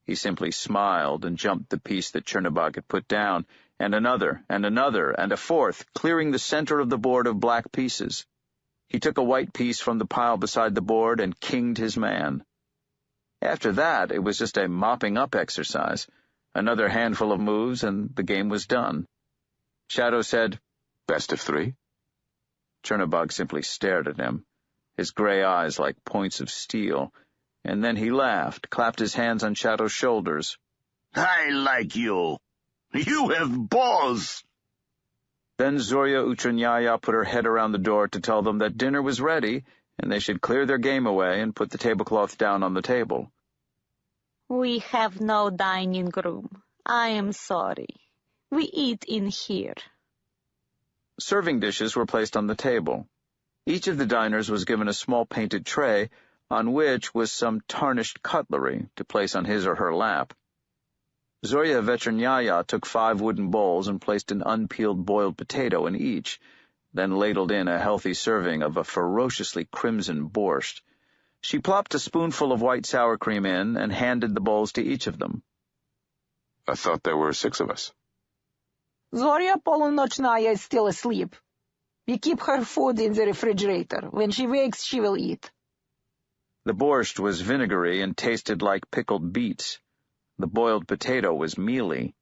He simply smiled and jumped the piece that Chernobog had put down, and another, and another, and a fourth, clearing the center of the board of black pieces. He took a white piece from the pile beside the board and kinged his man. After that, it was just a mopping-up exercise. Another handful of moves, and the game was done. Shadow said, "Best of 3?" Chernobog simply stared at him, his gray eyes like points of steel, and then he laughed, clapped his hands on Shadow's shoulders. I like you. You have balls. Then Zorya Utranyaya put her head around the door to tell them that dinner was ready, and they should clear their game away and put the tablecloth down on the table. We have no dining room. I am sorry. We eat in here. Serving dishes were placed on the table. Each of the diners was given a small painted tray, on which was some tarnished cutlery to place on his or her lap. Zorya Vechernyaya took 5 wooden bowls and placed an unpeeled boiled potato in each, then ladled in a healthy serving of a ferociously crimson borscht. She plopped a spoonful of white sour cream in and handed the bowls to each of them. I thought there were 6 of us. Zorya Polunochnaya is still asleep. We keep her food in the refrigerator. When she wakes, she will eat. The borscht was vinegary and tasted like pickled beets. The boiled potato was mealy.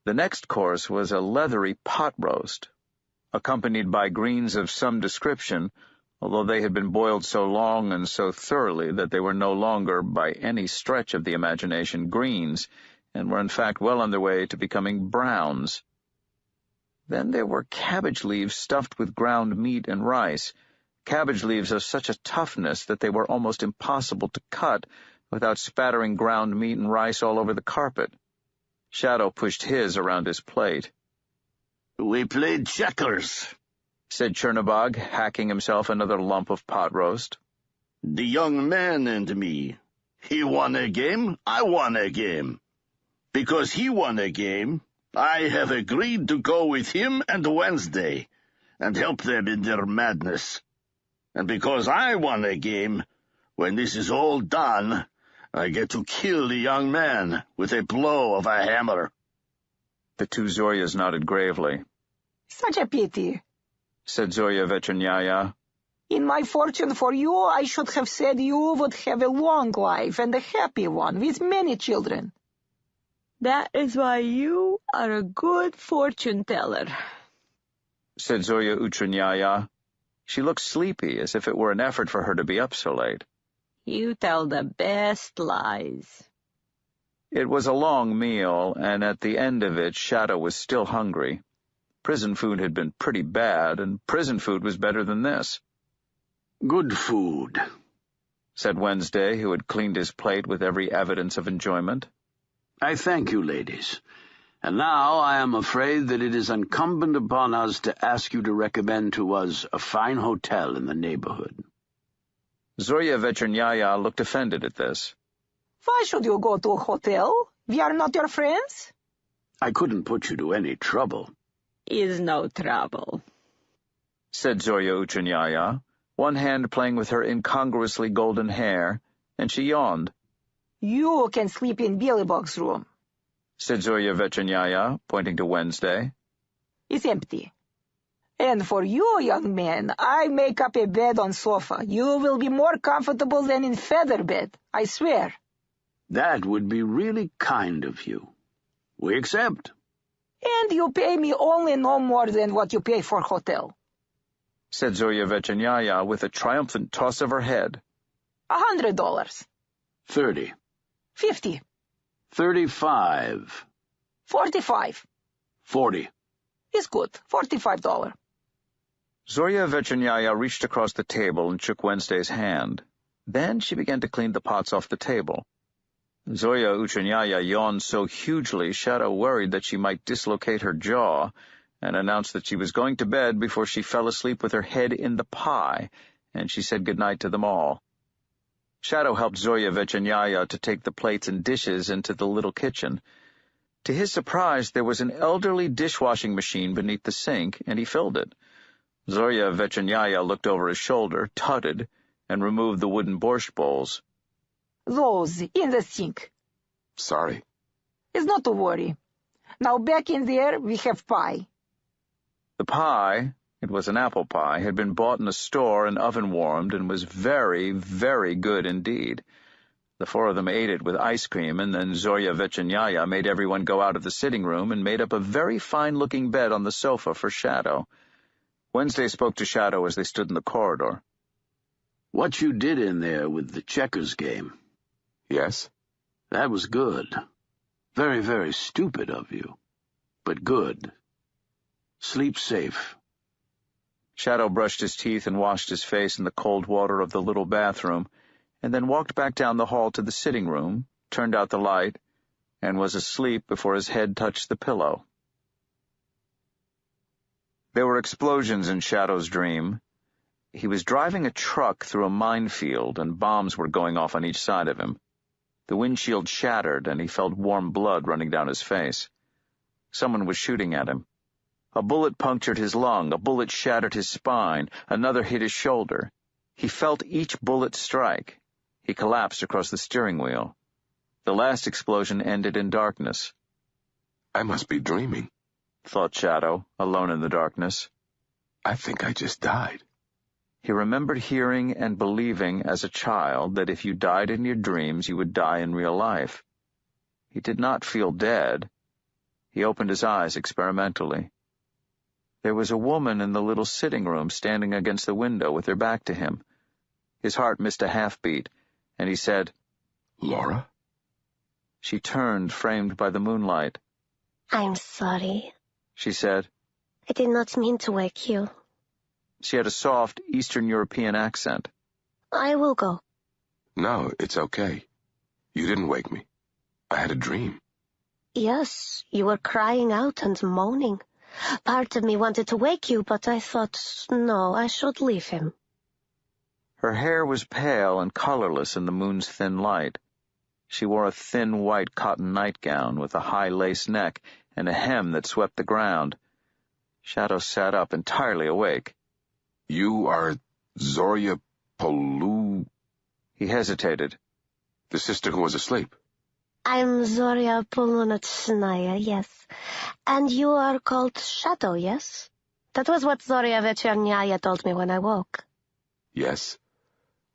The next course was a leathery pot roast, accompanied by greens of some description, although they had been boiled so long and so thoroughly that they were no longer, by any stretch of the imagination, greens, and were in fact well on their way to becoming browns. Then there were cabbage leaves stuffed with ground meat and rice, cabbage leaves of such a toughness that they were almost impossible to cut without spattering ground meat and rice all over the carpet. Shadow pushed his around his plate. We played checkers, said Chernobog, hacking himself another lump of pot roast. The young man and me. He won a game, I won a game. Because he won a game, I have agreed to go with him and Wednesday and help them in their madness. And because I won a game, when this is all done, I get to kill the young man with a blow of a hammer. The 2 Zoryas nodded gravely. Such a pity, said Zorya Vechernyaya. In my fortune for you, I should have said you would have a long life and a happy one with many children. That is why you are a good fortune teller, said Zorya Utranyaya. She looked sleepy, as if it were an effort for her to be up so late. You tell the best lies. It was a long meal, and at the end of it, Shadow was still hungry. Prison food had been pretty bad, and prison food was better than this. Good food, said Wednesday, who had cleaned his plate with every evidence of enjoyment. I thank you, ladies. And now I am afraid that it is incumbent upon us to ask you to recommend to us a fine hotel in the neighborhood. Zorya Vechernaya looked offended at this. Why should you go to a hotel? We are not your friends? I couldn't put you to any trouble. Is no trouble, said Zorya Uchanyaya, one hand playing with her incongruously golden hair, and she yawned. You can sleep in Billy Bog's room, said Zorya Vechernaya, pointing to Wednesday. It's empty. And for you, young man, I make up a bed on sofa. You will be more comfortable than in feather bed, I swear. That would be really kind of you. We accept. And you pay me only no more than what you pay for hotel, said Zorya Vechernaya with a triumphant toss of her head. $100. 30. 50. 35. 45. 40. It's good. $45. Zorya Vechernaya reached across the table and shook Wednesday's hand. Then she began to clean the pots off the table. Zorya Uchanyaya yawned so hugely Shadow worried that she might dislocate her jaw, and announced that she was going to bed before she fell asleep with her head in the pie, and she said good night to them all. Shadow helped Zorya Vechernaya to take the plates and dishes into the little kitchen. To his surprise, there was an elderly dishwashing machine beneath the sink, and he filled it. Zorya Vechernaya looked over his shoulder, tutted, and removed the wooden borscht bowls. Those in the sink. Sorry. It's not to worry. Now back in there, we have pie. The pie, it was an apple pie, had been bought in a store and oven-warmed and was very, very good indeed. The four of them ate it with ice cream, and then Zorya Vechernaya made everyone go out of the sitting room and made up a very fine-looking bed on the sofa for Shadow. Wednesday spoke to Shadow as they stood in the corridor. What you did in there with the checkers game. Yes? That was good. Very, very stupid of you. But good. Sleep safe. Shadow brushed his teeth and washed his face in the cold water of the little bathroom, and then walked back down the hall to the sitting room, turned out the light, and was asleep before his head touched the pillow. There were explosions in Shadow's dream. He was driving a truck through a minefield, and bombs were going off on each side of him. The windshield shattered, and he felt warm blood running down his face. Someone was shooting at him. A bullet punctured his lung, a bullet shattered his spine, another hit his shoulder. He felt each bullet strike. He collapsed across the steering wheel. The last explosion ended in darkness. I must be dreaming, thought Shadow, alone in the darkness. I think I just died. He remembered hearing and believing as a child that if you died in your dreams, you would die in real life. He did not feel dead. He opened his eyes experimentally. There was a woman in the little sitting room standing against the window with her back to him. His heart missed a half-beat, and he said, Laura? She turned, framed by the moonlight. I'm sorry, she said. I did not mean to wake you. She had a soft Eastern European accent. I will go. No, it's okay. You didn't wake me. I had a dream. Yes, you were crying out and moaning. Part of me wanted to wake you, but I thought, no, I should leave him. Her hair was pale and colorless in the moon's thin light. She wore a thin white cotton nightgown with a high lace neck and a hem that swept the ground. Shadow sat up, entirely awake. You are Zorya Polu... He hesitated. The sister who was asleep. I'm Zorya Polunatsnaya, yes. And you are called Shadow, yes? That was what Zorya Vechernaya told me when I woke. Yes.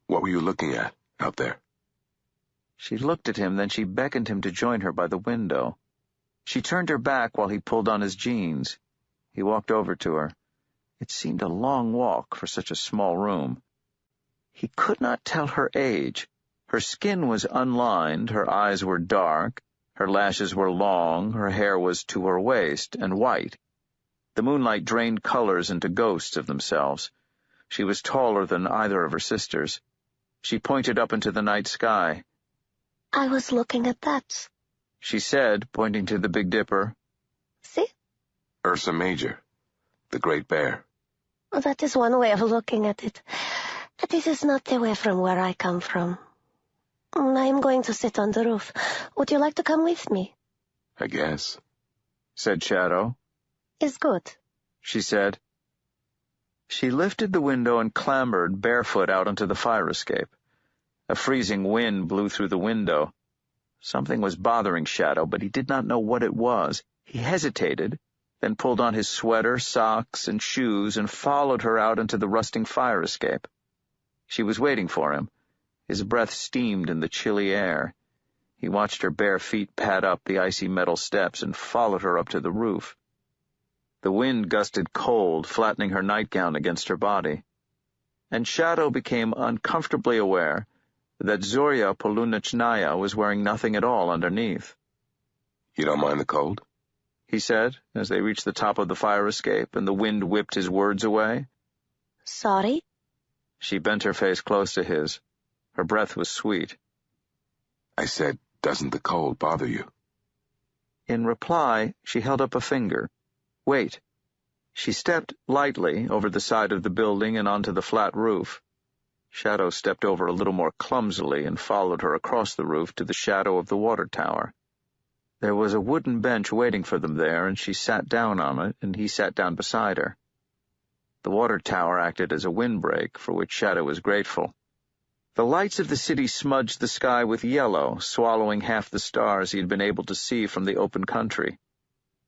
What were you looking at out there? She looked at him, then she beckoned him to join her by the window. She turned her back while he pulled on his jeans. He walked over to her. It seemed a long walk for such a small room. He could not tell her age. Her skin was unlined, her eyes were dark, her lashes were long, her hair was to her waist and white. The moonlight drained colors into ghosts of themselves. She was taller than either of her sisters. She pointed up into the night sky. I was looking at that, she said, pointing to the Big Dipper. See? Ursa Major, the Great Bear. That is one way of looking at it. This is not the way from where I come from. I am going to sit on the roof. Would you like to come with me? I guess, said Shadow. It's good, she said. She lifted the window and clambered barefoot out onto the fire escape. A freezing wind blew through the window. Something was bothering Shadow, but he did not know what it was. He hesitated, then pulled on his sweater, socks, and shoes and followed her out into the rusting fire escape. She was waiting for him. His breath steamed in the chilly air. He watched her bare feet pad up the icy metal steps and followed her up to the roof. The wind gusted cold, flattening her nightgown against her body. And Shadow became uncomfortably aware that Zorya Polunochnaya was wearing nothing at all underneath. You don't mind the cold? He said, as they reached the top of the fire escape and the wind whipped his words away. Sorry? She bent her face close to his. Her breath was sweet. I said, doesn't the cold bother you? In reply, she held up a finger. Wait. She stepped lightly over the side of the building and onto the flat roof. Shadow stepped over a little more clumsily and followed her across the roof to the shadow of the water tower. There was a wooden bench waiting for them there, and she sat down on it, and he sat down beside her. The water tower acted as a windbreak, for which Shadow was grateful. The lights of the city smudged the sky with yellow, swallowing half the stars he had been able to see from the open country.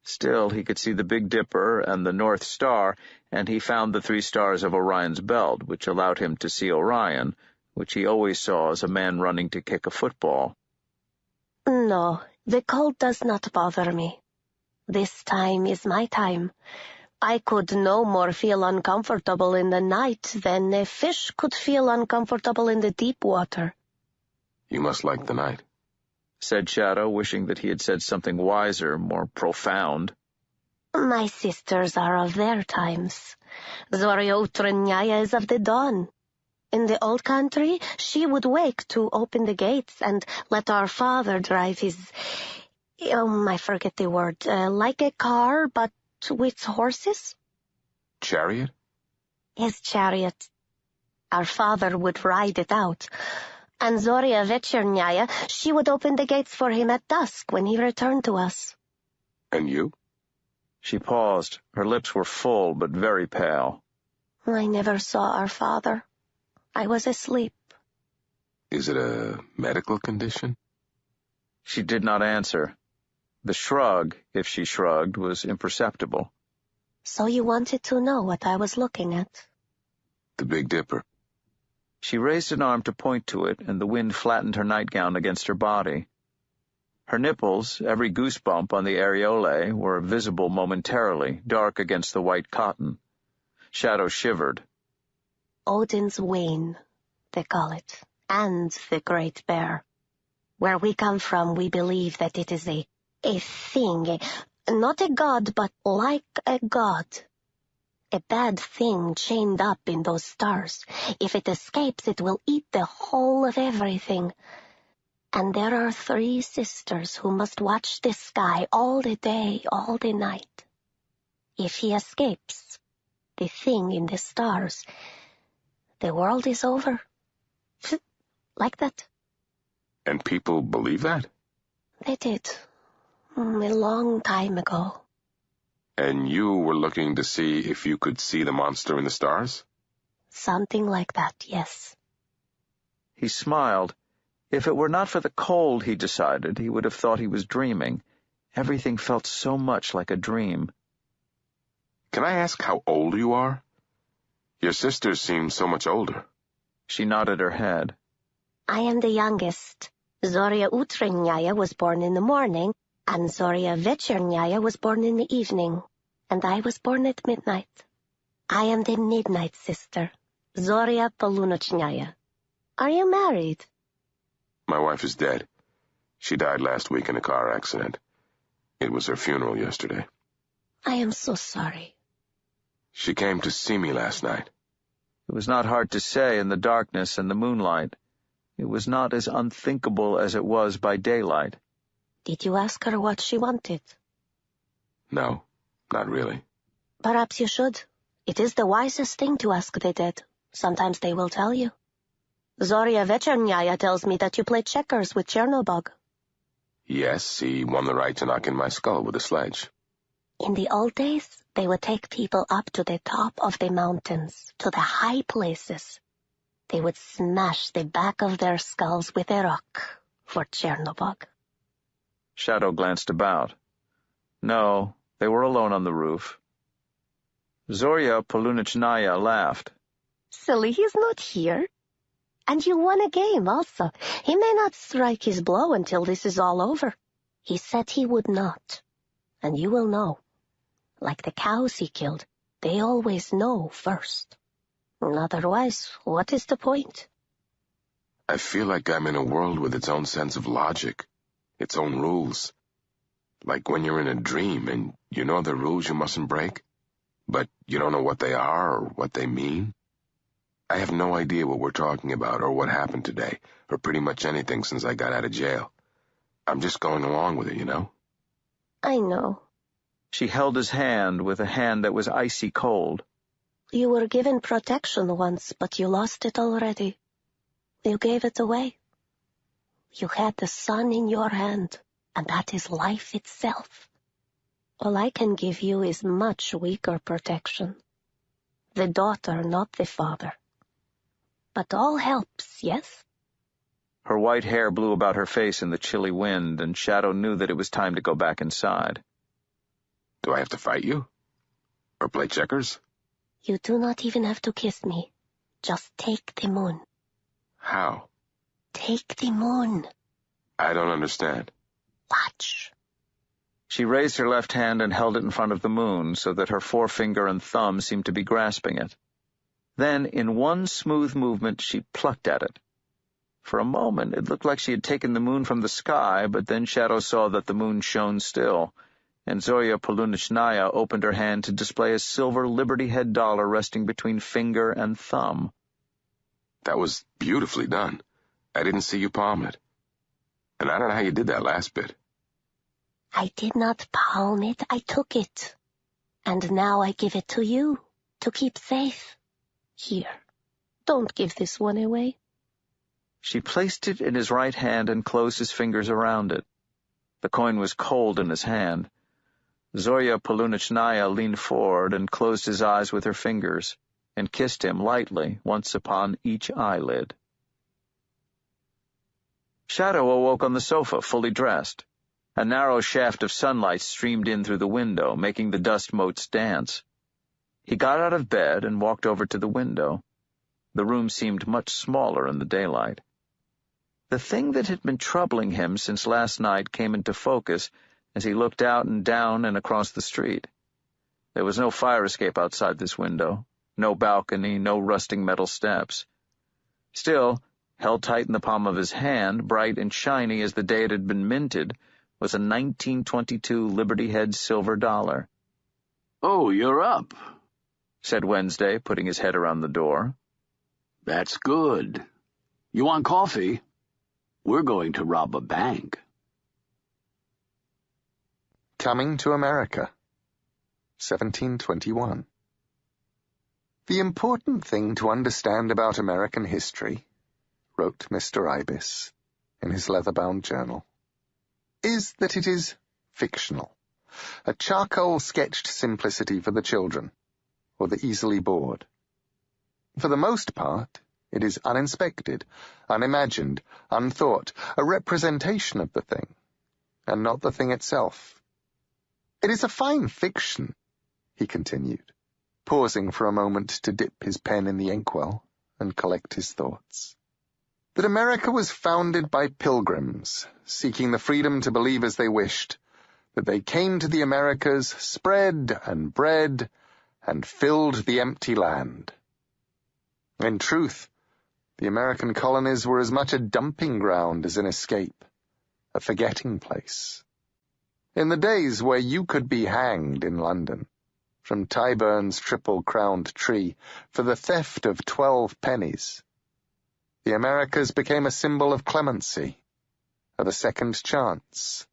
Still, he could see the Big Dipper and the North Star, and he found the 3 stars of Orion's belt, which allowed him to see Orion, which he always saw as a man running to kick a football. No, the cold does not bother me. This time is my time. I could no more feel uncomfortable in the night than a fish could feel uncomfortable in the deep water. You must like the night, said Shadow, wishing that he had said something wiser, more profound. My sisters are of their times. Zorya Utrnyaya is of the dawn. In the old country, she would wake to open the gates and let our father drive his... I forget the word. Like a car, but with horses? Chariot? His chariot. Our father would ride it out. And Zorya Vechernaya, she would open the gates for him at dusk when he returned to us. And you? She paused. Her lips were full, but very pale. I never saw our father. I was asleep. Is it a medical condition? She did not answer. The shrug, if she shrugged, was imperceptible. So you wanted to know what I was looking at? The Big Dipper. She raised an arm to point to it, and the wind flattened her nightgown against her body. Her nipples, every goosebump on the areolae, were visible momentarily, dark against the white cotton. Shadow shivered. Odin's Wain, they call it, and the Great Bear. Where we come from, we believe that it is a thing, not a god, but like a god. A bad thing chained up in those stars. If it escapes, it will eat the whole of everything. And there are 3 sisters who must watch the sky all the day, all the night. If he escapes, the thing in the stars, the world is over. Like that. And people believe that? They did. A long time ago. And you were looking to see if you could see the monster in the stars? Something like that, yes. He smiled. If it were not for the cold, he decided, he would have thought he was dreaming. Everything felt so much like a dream. Can I ask how old you are? Your sisters seem so much older. She nodded her head. I am the youngest. Zorya Utrnyaya was born in the morning, and Zorya Vechernaya was born in the evening, and I was born at midnight. I am the midnight sister, Zorya Polunochnaya. Are you married? My wife is dead. She died last week in a car accident. It was her funeral yesterday. I am so sorry. She came to see me last night. It was not hard to say in the darkness and the moonlight. It was not as unthinkable as it was by daylight. Did you ask her what she wanted? No, not really. Perhaps you should. It is the wisest thing to ask the dead. Sometimes they will tell you. Zoria Vechernaya tells me that you play checkers with Chernobog. Yes, he won the right to knock in my skull with a sledge. In the old days, they would take people up to the top of the mountains, to the high places. They would smash the back of their skulls with a rock for Chernobog. Shadow glanced about. No, they were alone on the roof. Zoria Polunichnaya laughed. Silly, he's not here. And you won a game also. He may not strike his blow until this is all over. He said he would not. And you will know. Like the cows he killed, they always know first. Otherwise, what is the point? I feel like I'm in a world with its own sense of logic, its own rules. Like when you're in a dream and you know the rules you mustn't break, but you don't know what they are or what they mean. I have no idea what we're talking about or what happened today, or pretty much anything since I got out of jail. I'm just going along with it, you know? I know. She held his hand with a hand that was icy cold. You were given protection once, but you lost it already. You gave it away. You had the sun in your hand, and that is life itself. All I can give you is much weaker protection. The daughter, not the father. But all helps, yes? Her white hair blew about her face in the chilly wind, and Shadow knew that it was time to go back inside. Do I have to fight you? Or play checkers? You do not even have to kiss me. Just take the moon. How? Take the moon. I don't understand. Watch. She raised her left hand and held it in front of the moon so that her forefinger and thumb seemed to be grasping it. Then, in one smooth movement, she plucked at it. For a moment, it looked like she had taken the moon from the sky, but then Shadow saw that the moon shone still, and Zoria Polunichnaya opened her hand to display a silver Liberty Head dollar resting between finger and thumb. That was beautifully done. I didn't see you palm it. And I don't know how you did that last bit. I did not palm it, I took it. And now I give it to you, to keep safe. Here, don't give this one away. She placed it in his right hand and closed his fingers around it. The coin was cold in his hand. Zoria Polunichnaya leaned forward and closed his eyes with her fingers, and kissed him lightly once upon each eyelid. Shadow awoke on the sofa, fully dressed. A narrow shaft of sunlight streamed in through the window, making the dust motes dance. He got out of bed and walked over to the window. The room seemed much smaller in the daylight. The thing that had been troubling him since last night came into focus as he looked out and down and across the street. There was no fire escape outside this window, no balcony, no rusting metal steps. Still, held tight in the palm of his hand, bright and shiny as the day it had been minted, was a 1922 Liberty Head silver dollar. "Oh, you're up," said Wednesday, putting his head around the door. "That's good. You want coffee? We're going to rob a bank." Coming to America, 1721. The important thing to understand about American history, wrote Mr. Ibis in his leather-bound journal, is that it is fictional, a charcoal-sketched simplicity for the children, or the easily bored. For the most part, it is uninspected, unimagined, unthought, a representation of the thing, and not the thing itself. It is a fine fiction, he continued, pausing for a moment to dip his pen in the inkwell and collect his thoughts, that America was founded by pilgrims, seeking the freedom to believe as they wished, that they came to the Americas, spread and bred, and filled the empty land. In truth, the American colonies were as much a dumping ground as an escape, a forgetting place. In the days where you could be hanged in London, from Tyburn's triple-crowned tree for the theft of 12 pennies. The Americas became a symbol of clemency, of a second chance.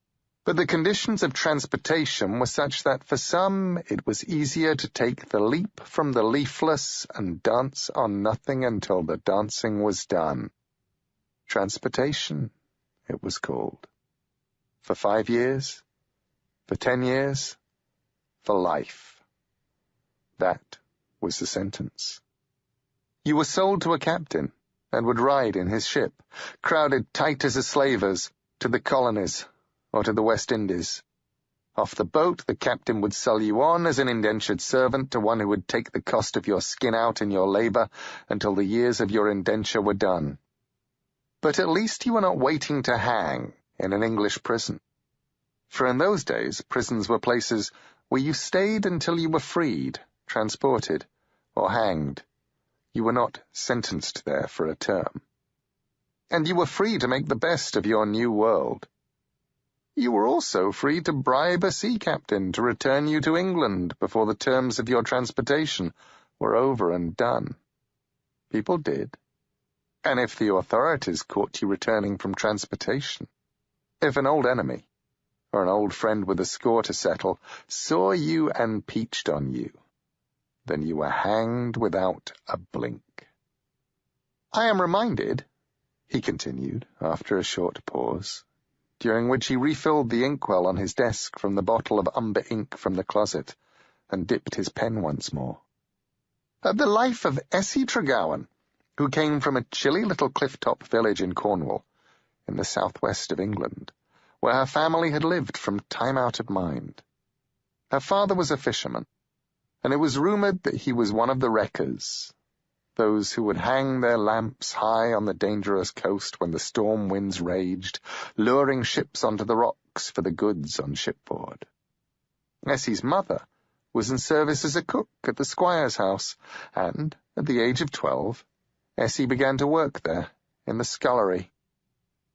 But the conditions of transportation were such that for some it was easier to take the leap from the leafless and dance on nothing until the dancing was done. Transportation, it was called. For 5 years, for 10 years, for life. That was the sentence. You were sold to a captain and would ride in his ship, crowded tight as a slavers, to the colonies or to the West Indies. Off the boat, the captain would sell you on as an indentured servant to one who would take the cost of your skin out in your labor until the years of your indenture were done. But at least you were not waiting to hang in an English prison. For in those days, prisons were places where you stayed until you were freed, transported, or hanged. You were not sentenced there for a term. And you were free to make the best of your new world. You were also free to bribe a sea captain to return you to England before the terms of your transportation were over and done. People did. And if the authorities caught you returning from transportation, if an old enemy, or an old friend with a score to settle, saw you and peached on you, then you were hanged without a blink. I am reminded, he continued, after a short pause, during which he refilled the inkwell on his desk from the bottle of umber ink from the closet, and dipped his pen once more. The life of Essie Tregowan, who came from a chilly little cliff-top village in Cornwall, in the southwest of England, where her family had lived from time out of mind. Her father was a fisherman, and it was rumoured that he was one of the wreckers, those who would hang their lamps high on the dangerous coast when the storm winds raged, luring ships onto the rocks for the goods on shipboard. Essie's mother was in service as a cook at the squire's house, and, at the age of 12, Essie began to work there, in the scullery.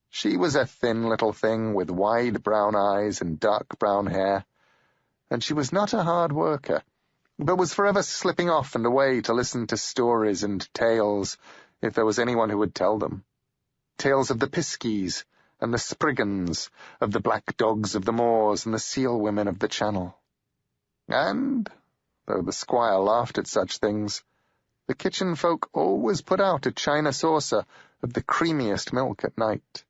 She was a thin little thing with wide brown eyes and dark brown hair, and she was not a hard worker, but was forever slipping off and away to listen to stories and tales, if there was anyone who would tell them. Tales of the Piskies and the Spriggans, of the black dogs of the moors and the seal women of the Channel. And, though the squire laughed at such things, the kitchen folk always put out a china saucer of the creamiest milk at night,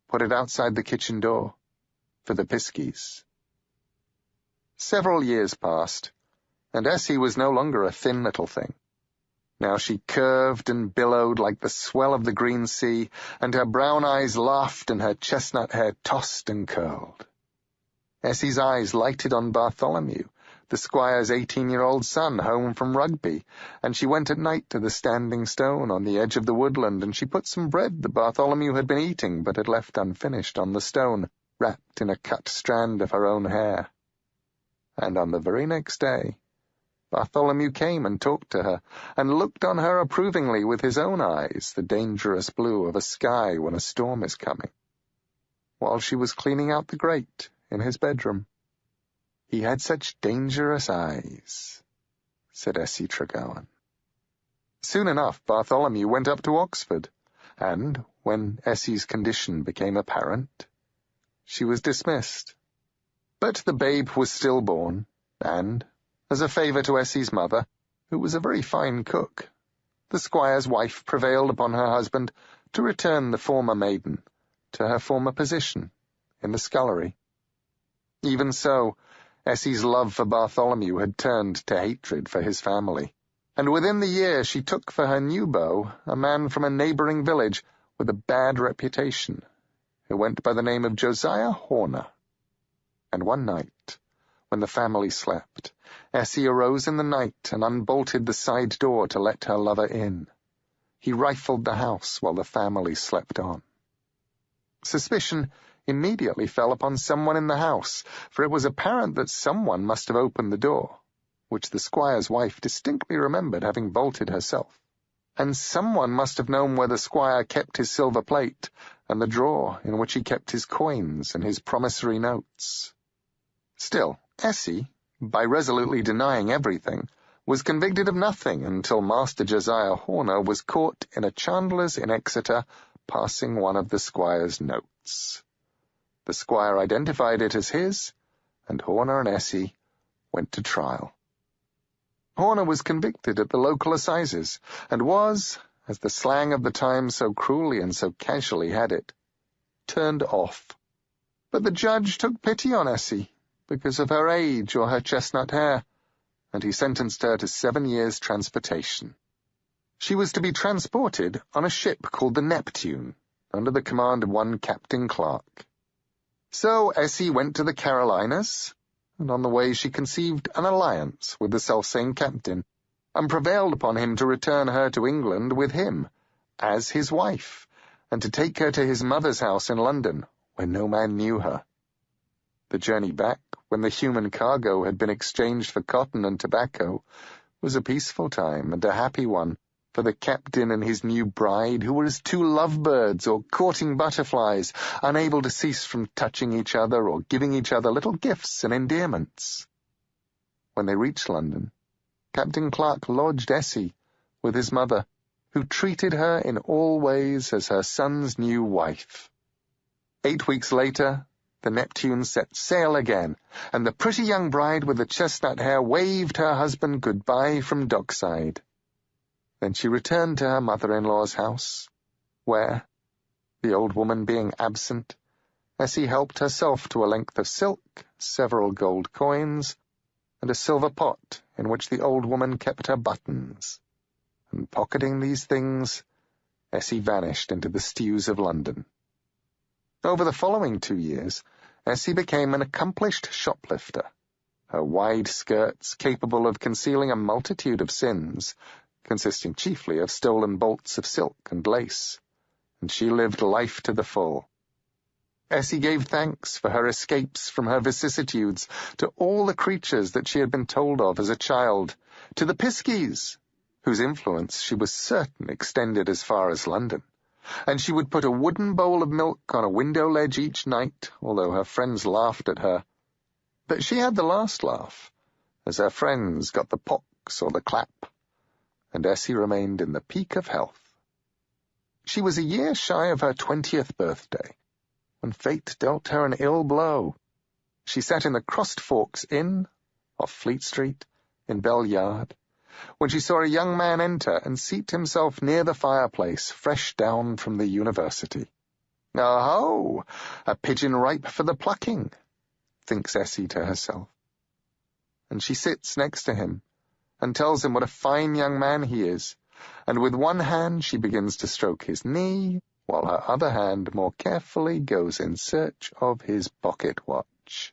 put it outside the kitchen door, for the Piskies. Several years passed, and Essie was no longer a thin little thing. Now she curved and billowed like the swell of the green sea, and her brown eyes laughed and her chestnut hair tossed and curled. Essie's eyes lighted on Bartholomew, the squire's 18-year-old son, home from Rugby, and she went at night to the standing stone on the edge of the woodland, and she put some bread that Bartholomew had been eating but had left unfinished on the stone, wrapped in a cut strand of her own hair. And on the very next day, Bartholomew came and talked to her, and looked on her approvingly with his own eyes, the dangerous blue of a sky when a storm is coming, while she was cleaning out the grate in his bedroom. He had such dangerous eyes, said Essie Tregowan. Soon enough, Bartholomew went up to Oxford, and, when Essie's condition became apparent, she was dismissed. But the babe was stillborn, and, as a favour to Essie's mother, who was a very fine cook, the squire's wife prevailed upon her husband to return the former maiden to her former position in the scullery. Even so, Essie's love for Bartholomew had turned to hatred for his family, and within the year she took for her new beau a man from a neighbouring village with a bad reputation, who went by the name of Josiah Horner. And one night, when the family slept, Essie arose in the night and unbolted the side door to let her lover in. He rifled the house while the family slept on. Suspicion immediately fell upon someone in the house, for it was apparent that someone must have opened the door, which the squire's wife distinctly remembered having bolted herself, and someone must have known where the squire kept his silver plate, and the drawer in which he kept his coins and his promissory notes. Still, Essie, by resolutely denying everything, was convicted of nothing until Master Josiah Horner was caught in a chandler's in Exeter passing one of the squire's notes. The squire identified it as his, and Horner and Essie went to trial. Horner was convicted at the local assizes, and was, as the slang of the time so cruelly and so casually had it, turned off. But the judge took pity on Essie, because of her age or her chestnut hair, and he sentenced her to 7 years' transportation. She was to be transported on a ship called the Neptune, under the command of one Captain Clark. So Essie went to the Carolinas, and on the way she conceived an alliance with the selfsame captain, and prevailed upon him to return her to England with him, as his wife, and to take her to his mother's house in London, where no man knew her. The journey back, when the human cargo had been exchanged for cotton and tobacco, was a peaceful time and a happy one for the captain and his new bride, who were as two lovebirds or courting butterflies, unable to cease from touching each other or giving each other little gifts and endearments. When they reached London, Captain Clark lodged Essie with his mother, who treated her in all ways as her son's new wife. 8 weeks later, the Neptune set sail again, and the pretty young bride with the chestnut hair waved her husband goodbye from dockside. Then she returned to her mother-in-law's house, where, the old woman being absent, Essie helped herself to a length of silk, several gold coins, and a silver pot in which the old woman kept her buttons, and pocketing these things, Essie vanished into the stews of London. Over the following 2 years, Essie became an accomplished shoplifter, her wide skirts capable of concealing a multitude of sins, consisting chiefly of stolen bolts of silk and lace, and she lived life to the full. Essie gave thanks for her escapes from her vicissitudes to all the creatures that she had been told of as a child, to the Piskies, whose influence she was certain extended as far as London, and she would put a wooden bowl of milk on a window ledge each night, although her friends laughed at her. But she had the last laugh, as her friends got the pox or the clap, and Essie remained in the peak of health. She was a year shy of her 20th birthday, when fate dealt her an ill blow. She sat in the Crossed Forks Inn, off Fleet Street, in Bell Yard, when she saw a young man enter and seat himself near the fireplace, fresh down from the university. "Oh, a pigeon ripe for the plucking," thinks Essie to herself. And she sits next to him, and tells him what a fine young man he is, and with one hand she begins to stroke his knee, while her other hand more carefully goes in search of his pocket watch.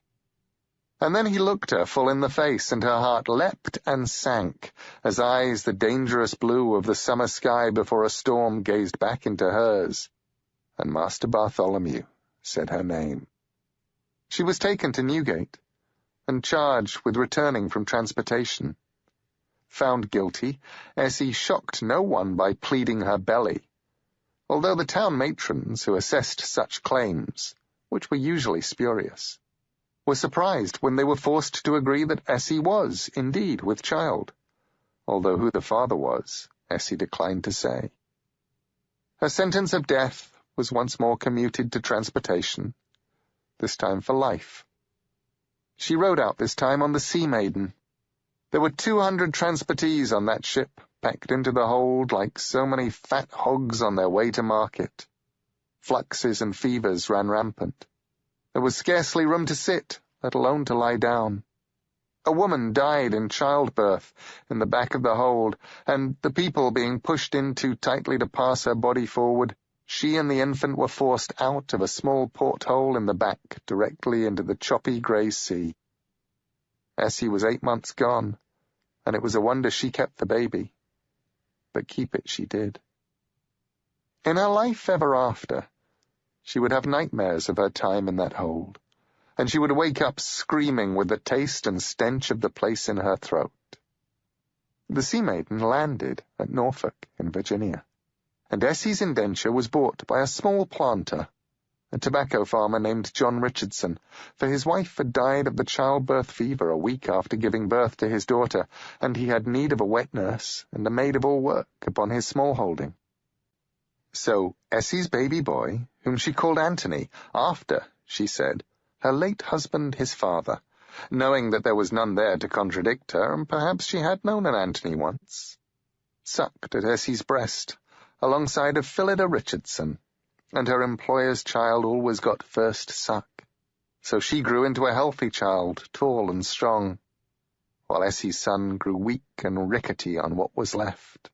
And then he looked her full in the face, and her heart leapt and sank, as eyes the dangerous blue of the summer sky before a storm gazed back into hers, and Master Bartholomew said her name. She was taken to Newgate, and charged with returning from transportation. Found guilty, Essie shocked no one by pleading her belly, although the town matrons who assessed such claims, which were usually spurious, were surprised when they were forced to agree that Essie was, indeed, with child, although who the father was, Essie declined to say. Her sentence of death was once more commuted to transportation, this time for life. She rode out this time on the Sea Maiden. There were 200 transportees on that ship, packed into the hold like so many fat hogs on their way to market. Fluxes and fevers ran rampant. There was scarcely room to sit, let alone to lie down. A woman died in childbirth in the back of the hold, and the people being pushed in too tightly to pass her body forward, she and the infant were forced out of a small porthole in the back directly into the choppy grey sea. Essie was 8 months gone, and it was a wonder she kept the baby. But keep it she did. In her life ever after, she would have nightmares of her time in that hold, and she would wake up screaming with the taste and stench of the place in her throat. The Sea Maiden landed at Norfolk in Virginia, and Essie's indenture was bought by a small planter, a tobacco farmer named John Richardson, for his wife had died of the childbirth fever a week after giving birth to his daughter, and he had need of a wet nurse and a maid-of-all-work upon his small holding. So Essie's baby boy, whom she called Anthony, after, she said, her late husband his father, knowing that there was none there to contradict her, and perhaps she had known an Anthony once, sucked at Essie's breast, alongside of Phillida Richardson, and her employer's child always got first suck. So she grew into a healthy child, tall and strong, while Essie's son grew weak and rickety on what was left.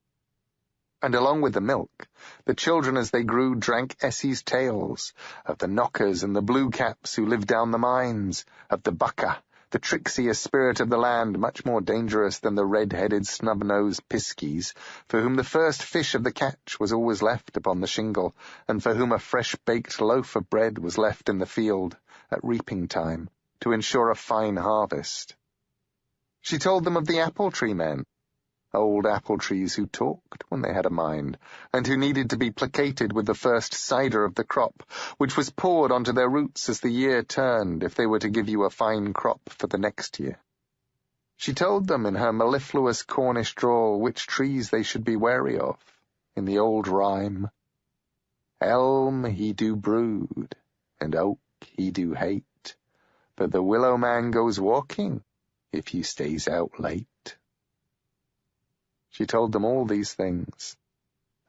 And along with the milk, the children as they grew drank Essie's tales, of the knockers and the blue caps who lived down the mines, of the bucka, the trixiest spirit of the land, much more dangerous than the red-headed, snub-nosed piskies, for whom the first fish of the catch was always left upon the shingle, and for whom a fresh-baked loaf of bread was left in the field, at reaping time, to ensure a fine harvest. She told them of the apple-tree men, old apple-trees who talked when they had a mind, and who needed to be placated with the first cider of the crop, which was poured onto their roots as the year turned, if they were to give you a fine crop for the next year. She told them in her mellifluous Cornish drawl which trees they should be wary of, in the old rhyme, Elm he do brood, and oak he do hate, but the willow man goes walking, if he stays out late. She told them all these things,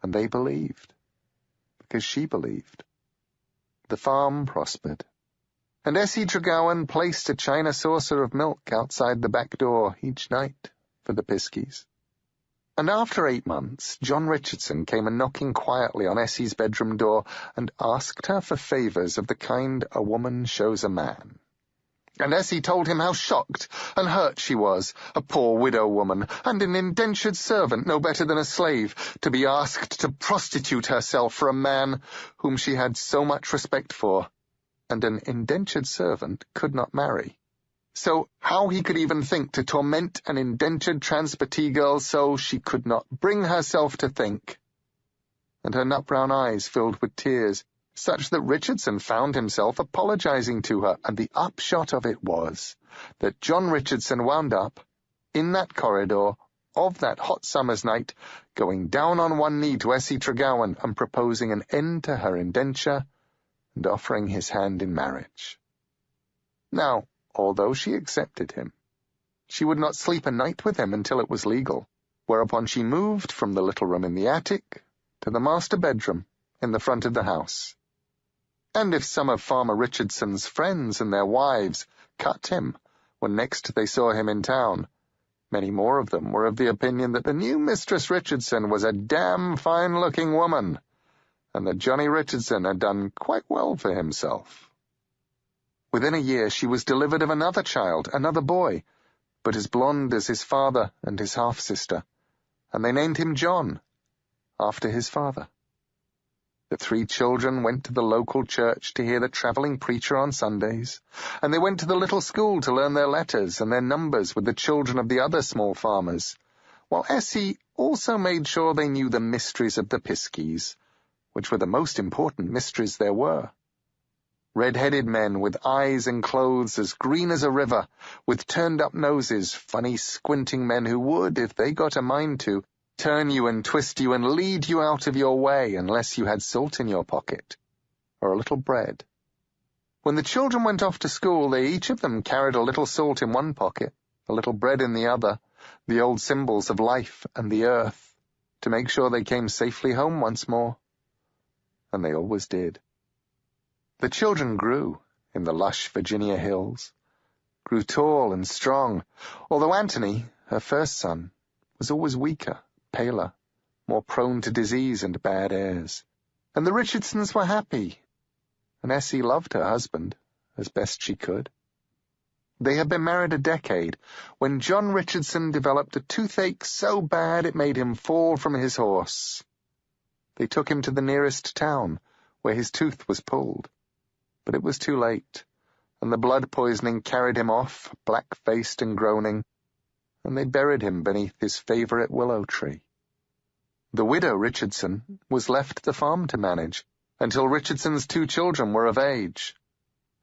and they believed, because she believed. The farm prospered, and Essie Tregowan placed a china saucer of milk outside the back door each night for the piskies. And after 8 months, John Richardson came a-knocking quietly on Essie's bedroom door and asked her for favours of the kind a woman shows a man. And Essie told him how shocked and hurt she was, a poor widow woman, and an indentured servant no better than a slave, to be asked to prostitute herself for a man whom she had so much respect for, and an indentured servant could not marry. So how he could even think to torment an indentured transportee girl so she could not bring herself to think. And her nut-brown eyes filled with tears, such that Richardson found himself apologizing to her, and the upshot of it was that John Richardson wound up, in that corridor of that hot summer's night, going down on one knee to Essie Tregowan and proposing an end to her indenture and offering his hand in marriage. Now, although she accepted him, she would not sleep a night with him until it was legal, whereupon she moved from the little room in the attic to the master bedroom in the front of the house. And if some of Farmer Richardson's friends and their wives cut him when next they saw him in town, many more of them were of the opinion that the new Mistress Richardson was a damn fine-looking woman, and that Johnny Richardson had done quite well for himself. Within a year she was delivered of another child, another boy, but as blonde as his father and his half-sister, and they named him John, after his father. The 3 children went to the local church to hear the travelling preacher on Sundays, and they went to the little school to learn their letters and their numbers with the children of the other small farmers, while Essie also made sure they knew the mysteries of the piskies, which were the most important mysteries there were. Red-headed men with eyes and clothes as green as a river, with turned-up noses, funny squinting men who would, if they got a mind to, turn you and twist you and lead you out of your way unless you had salt in your pocket, or a little bread. When the children went off to school, they each of them carried a little salt in one pocket, a little bread in the other, the old symbols of life and the earth, to make sure they came safely home once more. And they always did. The children grew in the lush Virginia hills, grew tall and strong, although Anthony, her first son, was always weaker, paler, more prone to disease and bad airs. And the Richardsons were happy, and Essie loved her husband as best she could. They had been married a decade when John Richardson developed a toothache so bad it made him fall from his horse. They took him to the nearest town, where his tooth was pulled. But it was too late, and the blood poisoning carried him off, black-faced and groaning, and they buried him beneath his favourite willow tree. The widow Richardson was left the farm to manage, until Richardson's 2 children were of age.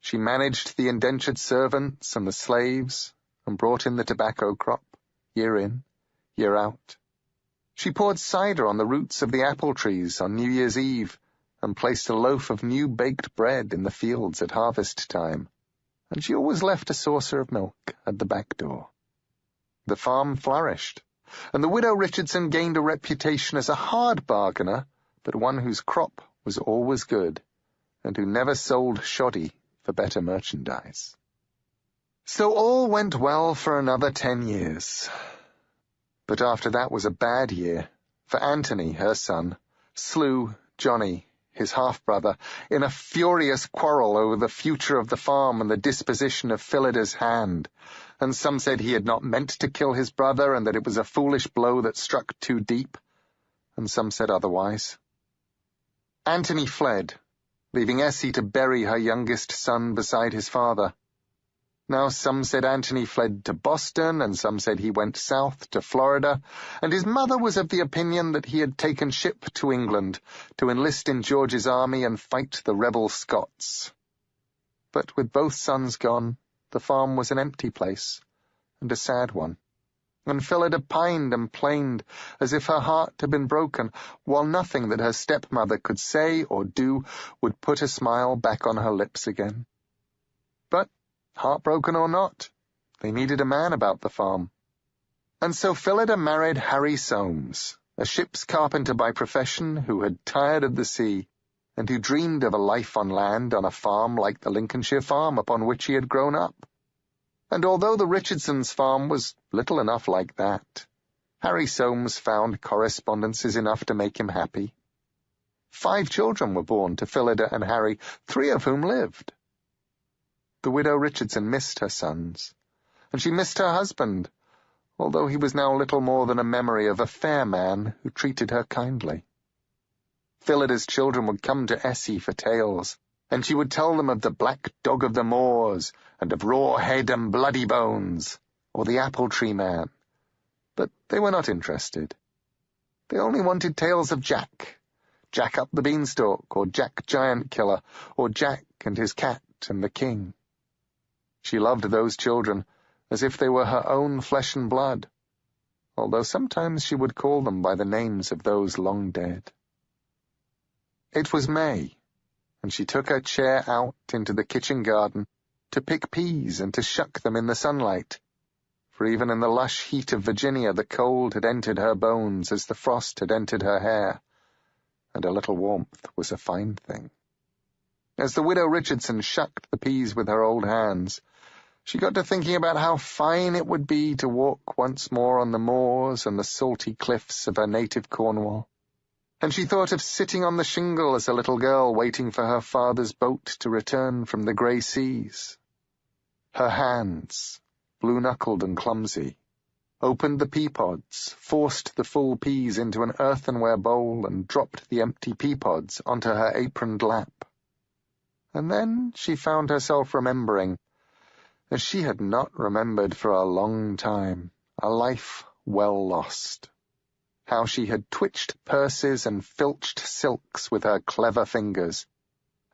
She managed the indentured servants and the slaves, and brought in the tobacco crop, year in, year out. She poured cider on the roots of the apple trees on New Year's Eve, and placed a loaf of new baked bread in the fields at harvest time, and she always left a saucer of milk at the back door. The farm flourished, and the widow Richardson gained a reputation as a hard bargainer, but one whose crop was always good, and who never sold shoddy for better merchandise. So all went well for another 10 years. But after that was a bad year, for Anthony, her son, slew Johnny, his half-brother, in a furious quarrel over the future of the farm and the disposition of Phillida's hand, and some said he had not meant to kill his brother and that it was a foolish blow that struck too deep, and some said otherwise. Anthony fled, leaving Essie to bury her youngest son beside his father. Now some said Anthony fled to Boston, and some said he went south to Florida, and his mother was of the opinion that he had taken ship to England to enlist in George's army and fight the rebel Scots. But with both sons gone, the farm was an empty place, and a sad one, and Phillida pined and plained as if her heart had been broken, while nothing that her stepmother could say or do would put a smile back on her lips again. But heartbroken or not, they needed a man about the farm. And so Phillida married Harry Soames, a ship's carpenter by profession who had tired of the sea, and who dreamed of a life on land on a farm like the Lincolnshire farm upon which he had grown up. And although the Richardsons' farm was little enough like that, Harry Soames found correspondences enough to make him happy. 5 children were born to Phillida and Harry, 3 of whom lived. The widow Richardson missed her sons, and she missed her husband, although he was now little more than a memory of a fair man who treated her kindly. Phillida's children would come to Essie for tales, and she would tell them of the Black Dog of the Moors, and of Raw Head and Bloody Bones, or the Apple Tree Man. But they were not interested. They only wanted tales of Jack up the Beanstalk, or Jack Giant Killer, or Jack and his cat and the king. She loved those children as if they were her own flesh and blood, although sometimes she would call them by the names of those long dead. It was May, and she took her chair out into the kitchen garden to pick peas and to shuck them in the sunlight, for even in the lush heat of Virginia the cold had entered her bones as the frost had entered her hair, and a little warmth was a fine thing. As the widow Richardson shucked the peas with her old hands, she got to thinking about how fine it would be to walk once more on the moors and the salty cliffs of her native Cornwall, and she thought of sitting on the shingle as a little girl waiting for her father's boat to return from the grey seas. Her hands, blue-knuckled and clumsy, opened the pea pods, forced the full peas into an earthenware bowl, and dropped the empty pea pods onto her aproned lap. And then she found herself remembering, as she had not remembered for a long time, a life well lost. How she had twitched purses and filched silks with her clever fingers.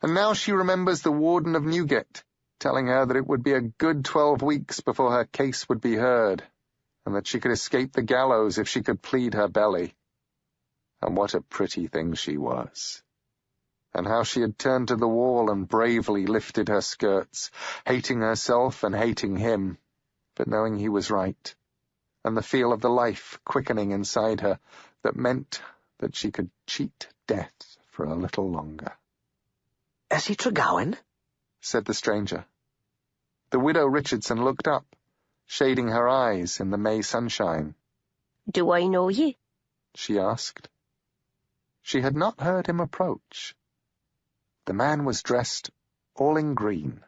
And now she remembers the warden of Newgate telling her that it would be a good 12 weeks before her case would be heard, and that she could escape the gallows if she could plead her belly. And what a pretty thing she was. And how she had turned to the wall and bravely lifted her skirts, hating herself and hating him, but knowing he was right, and the feel of the life quickening inside her that meant that she could cheat death for a little longer. "Essie Tregowan?" said the stranger. The widow Richardson looked up, shading her eyes in the May sunshine. "Do I know ye?" she asked. She had not heard him approach. The man was dressed all in green,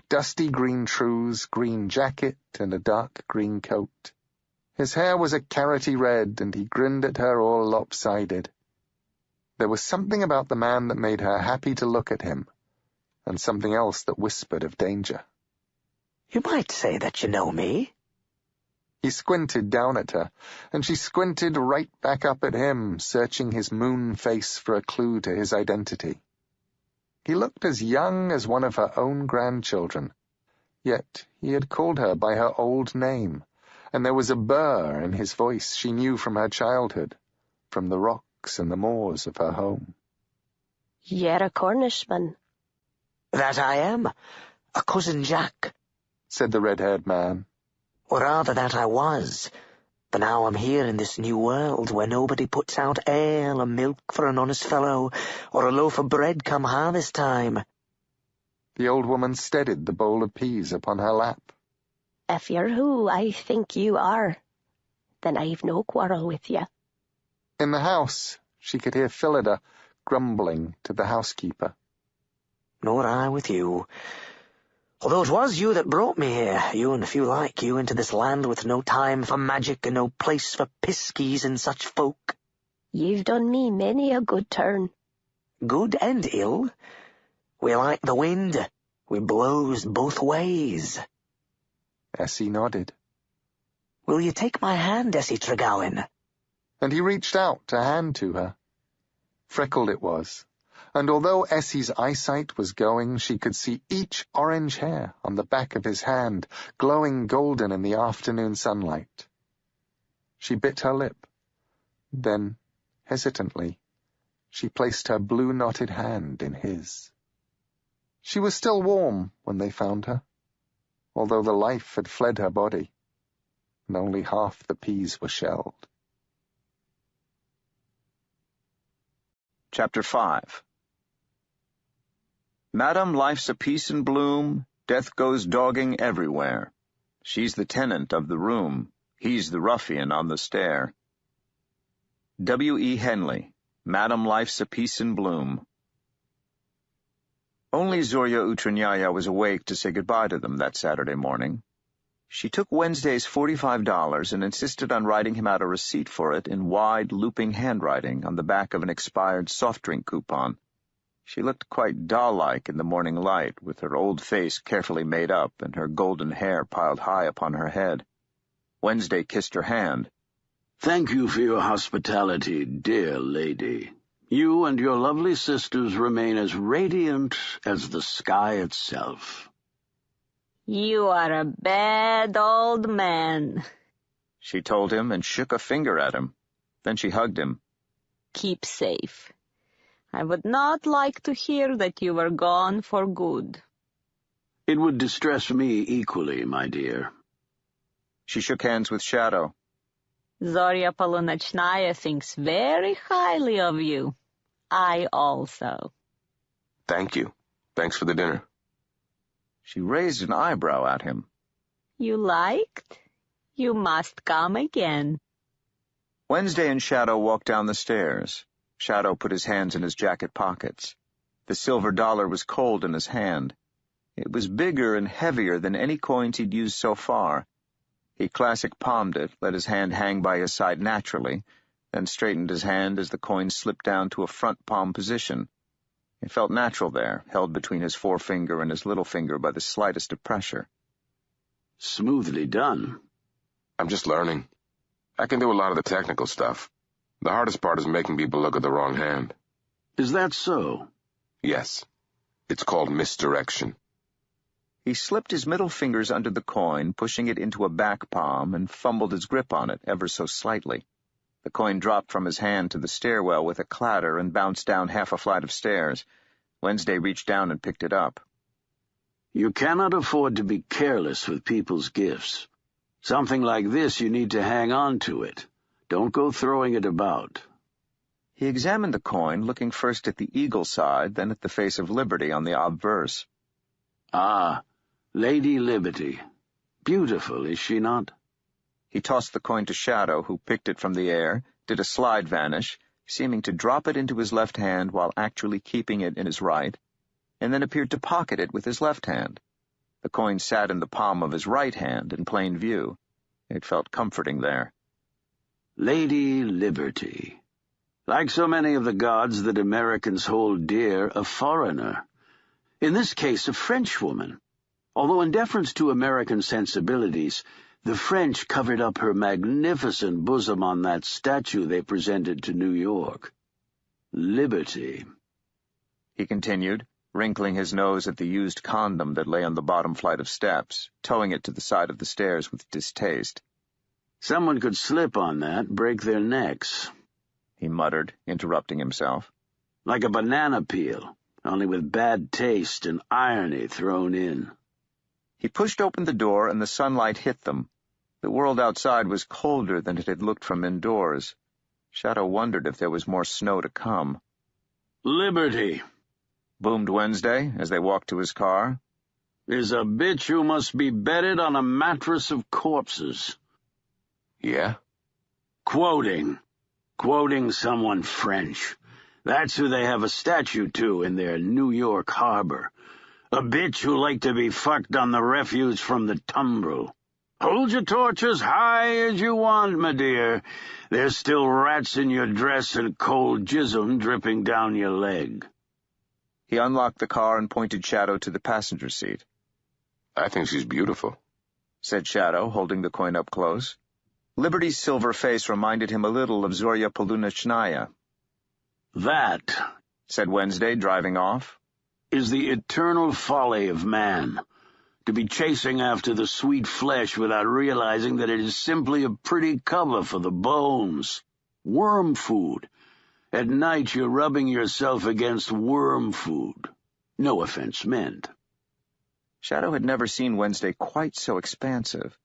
dusty green trews, green jacket, and a dark green coat. His hair was a carroty red, and he grinned at her all lopsided. There was something about the man that made her happy to look at him, and something else that whispered of danger. "You might say that you know me." He squinted down at her, and she squinted right back up at him, searching his moon face for a clue to his identity. He looked as young as one of her own grandchildren, yet he had called her by her old name, and there was a burr in his voice she knew from her childhood, from the rocks and the moors of her home. You're a Cornishman. That I am. A cousin Jack, said the red-haired man. Or rather that I was. But now I'm here in this new world where nobody puts out ale or milk for an honest fellow, or a loaf of bread come harvest time. The old woman steadied the bowl of peas upon her lap. If you're who I think you are, then I've no quarrel with you. In the house, she could hear Phillida grumbling to the housekeeper. Nor I with you. Although it was you that brought me here, you and a few like you, into this land with no time for magic and no place for piskies and such folk. You've done me many a good turn. Good and ill. We like the wind. We blows both ways. Essie nodded. Will you take my hand, Essie Tregowan? And he reached out a hand to her. Freckled it was, and although Essie's eyesight was going, she could see each orange hair on the back of his hand, glowing golden in the afternoon sunlight. She bit her lip. Then, hesitantly, she placed her blue-knotted hand in his. She was still warm when they found her, although the life had fled her body, and only half the peas were shelled. Chapter 5. Madam, life's a piece in bloom, death goes dogging everywhere. She's the tenant of the room, he's the ruffian on the stair. W. E. Henley, Madam, life's a piece in bloom. Only Zorya Utranyaya was awake to say goodbye to them that Saturday morning. She took Wednesday's $45 and insisted on writing him out a receipt for it in wide, looping handwriting on the back of an expired soft drink coupon. She looked quite doll-like in the morning light, with her old face carefully made up and her golden hair piled high upon her head. Wednesday kissed her hand. Thank you for your hospitality, dear lady. You and your lovely sisters remain as radiant as the sky itself. You are a bad old man, she told him and shook a finger at him. Then she hugged him. Keep safe. I would not like to hear that you were gone for good. It would distress me equally, my dear. She shook hands with Shadow. Zorya Polunochnaya thinks very highly of you. I also. Thank you. Thanks for the dinner. She raised an eyebrow at him. You liked? You must come again. Wednesday and Shadow walked down the stairs. Shadow put his hands in his jacket pockets. The silver dollar was cold in his hand. It was bigger and heavier than any coins he'd used so far. He classic palmed it, let his hand hang by his side naturally, then straightened his hand as the coin slipped down to a front palm position. It felt natural there, held between his forefinger and his little finger by the slightest of pressure. Smoothly done. I'm just learning. I can do a lot of the technical stuff. The hardest part is making people look at the wrong hand. Is that so? Yes. It's called misdirection. He slipped his middle fingers under the coin, pushing it into a back palm, and fumbled his grip on it ever so slightly. The coin dropped from his hand to the stairwell with a clatter and bounced down half a flight of stairs. Wednesday reached down and picked it up. You cannot afford to be careless with people's gifts. Something like this, you need to hang on to it. Don't go throwing it about. He examined the coin, looking first at the eagle side, then at the face of Liberty on the obverse. Ah, Lady Liberty. Beautiful, is she not? He tossed the coin to Shadow, who picked it from the air, did a slide vanish, seeming to drop it into his left hand while actually keeping it in his right, and then appeared to pocket it with his left hand. The coin sat in the palm of his right hand in plain view. It felt comforting there. Lady Liberty. Like so many of the gods that Americans hold dear, a foreigner. In this case, a Frenchwoman. Although in deference to American sensibilities, the French covered up her magnificent bosom on that statue they presented to New York. Liberty. He continued, wrinkling his nose at the used condom that lay on the bottom flight of steps, towing it to the side of the stairs with distaste. Someone could slip on that, break their necks, he muttered, interrupting himself. Like a banana peel, only with bad taste and irony thrown in. He pushed open the door, and the sunlight hit them. The world outside was colder than it had looked from indoors. Shadow wondered if there was more snow to come. Liberty, boomed Wednesday as they walked to his car, is a bitch who must be bedded on a mattress of corpses. Yeah? Quoting someone French. That's who they have a statue to in their New York harbor. A bitch who liked to be fucked on the refuse from the tumbrel. Hold your torch as high as you want, my dear. There's still rats in your dress and cold jism dripping down your leg. He unlocked the car and pointed Shadow to the passenger seat. I think she's beautiful, said Shadow, holding the coin up close. Liberty's silver face reminded him a little of Zorya Polunachnaya. That, said Wednesday, driving off, is the eternal folly of man, to be chasing after the sweet flesh without realizing that it is simply a pretty cover for the bones. Worm food. At night you're rubbing yourself against worm food. No offense meant. Shadow had never seen Wednesday quite so expansive.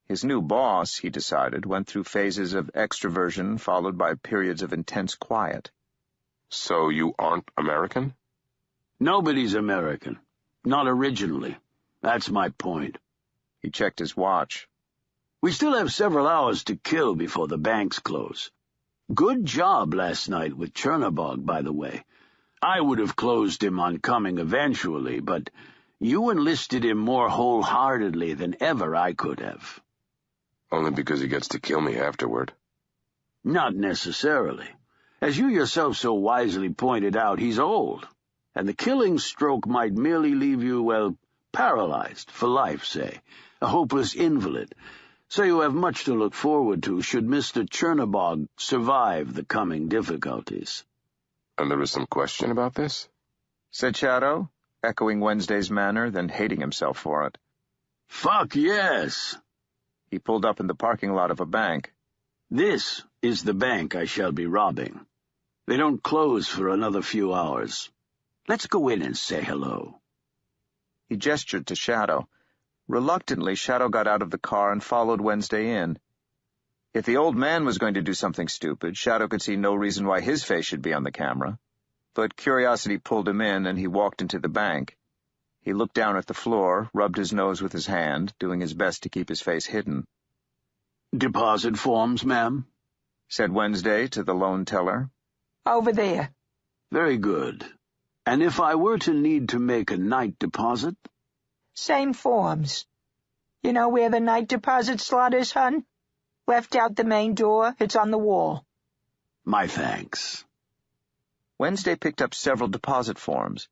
His new boss, he decided, went through phases of extroversion followed by periods of intense quiet. So you aren't American? Nobody's American. Not originally. That's my point. He checked his watch. We still have several hours to kill before the banks close. Good job last night with Chernobog, by the way. I would have closed him on coming eventually, but you enlisted him more wholeheartedly than ever I could have. Only because he gets to kill me afterward. Not necessarily. As you yourself so wisely pointed out, he's old, and the killing stroke might merely leave you, well, paralyzed for life, say, a hopeless invalid, so you have much to look forward to should Mr. Chernobog survive the coming difficulties. And there is some question about this? Said Shadow, echoing Wednesday's manner, then hating himself for it. Fuck yes! He pulled up in the parking lot of a bank. This is the bank I shall be robbing. They don't close for another few hours. Let's go in and say hello. He gestured to Shadow. Reluctantly, Shadow got out of the car and followed Wednesday in. If the old man was going to do something stupid, Shadow could see no reason why his face should be on the camera. But curiosity pulled him in, and he walked into the bank. He looked down at the floor, rubbed his nose with his hand, doing his best to keep his face hidden. "Deposit forms, ma'am?" said Wednesday to the loan teller. Over there. Very good. And if I were to need to make a night deposit? Same forms. You know where the night deposit slot is, hon? Left out the main door. It's on the wall. My thanks. Wednesday picked up several deposit forms.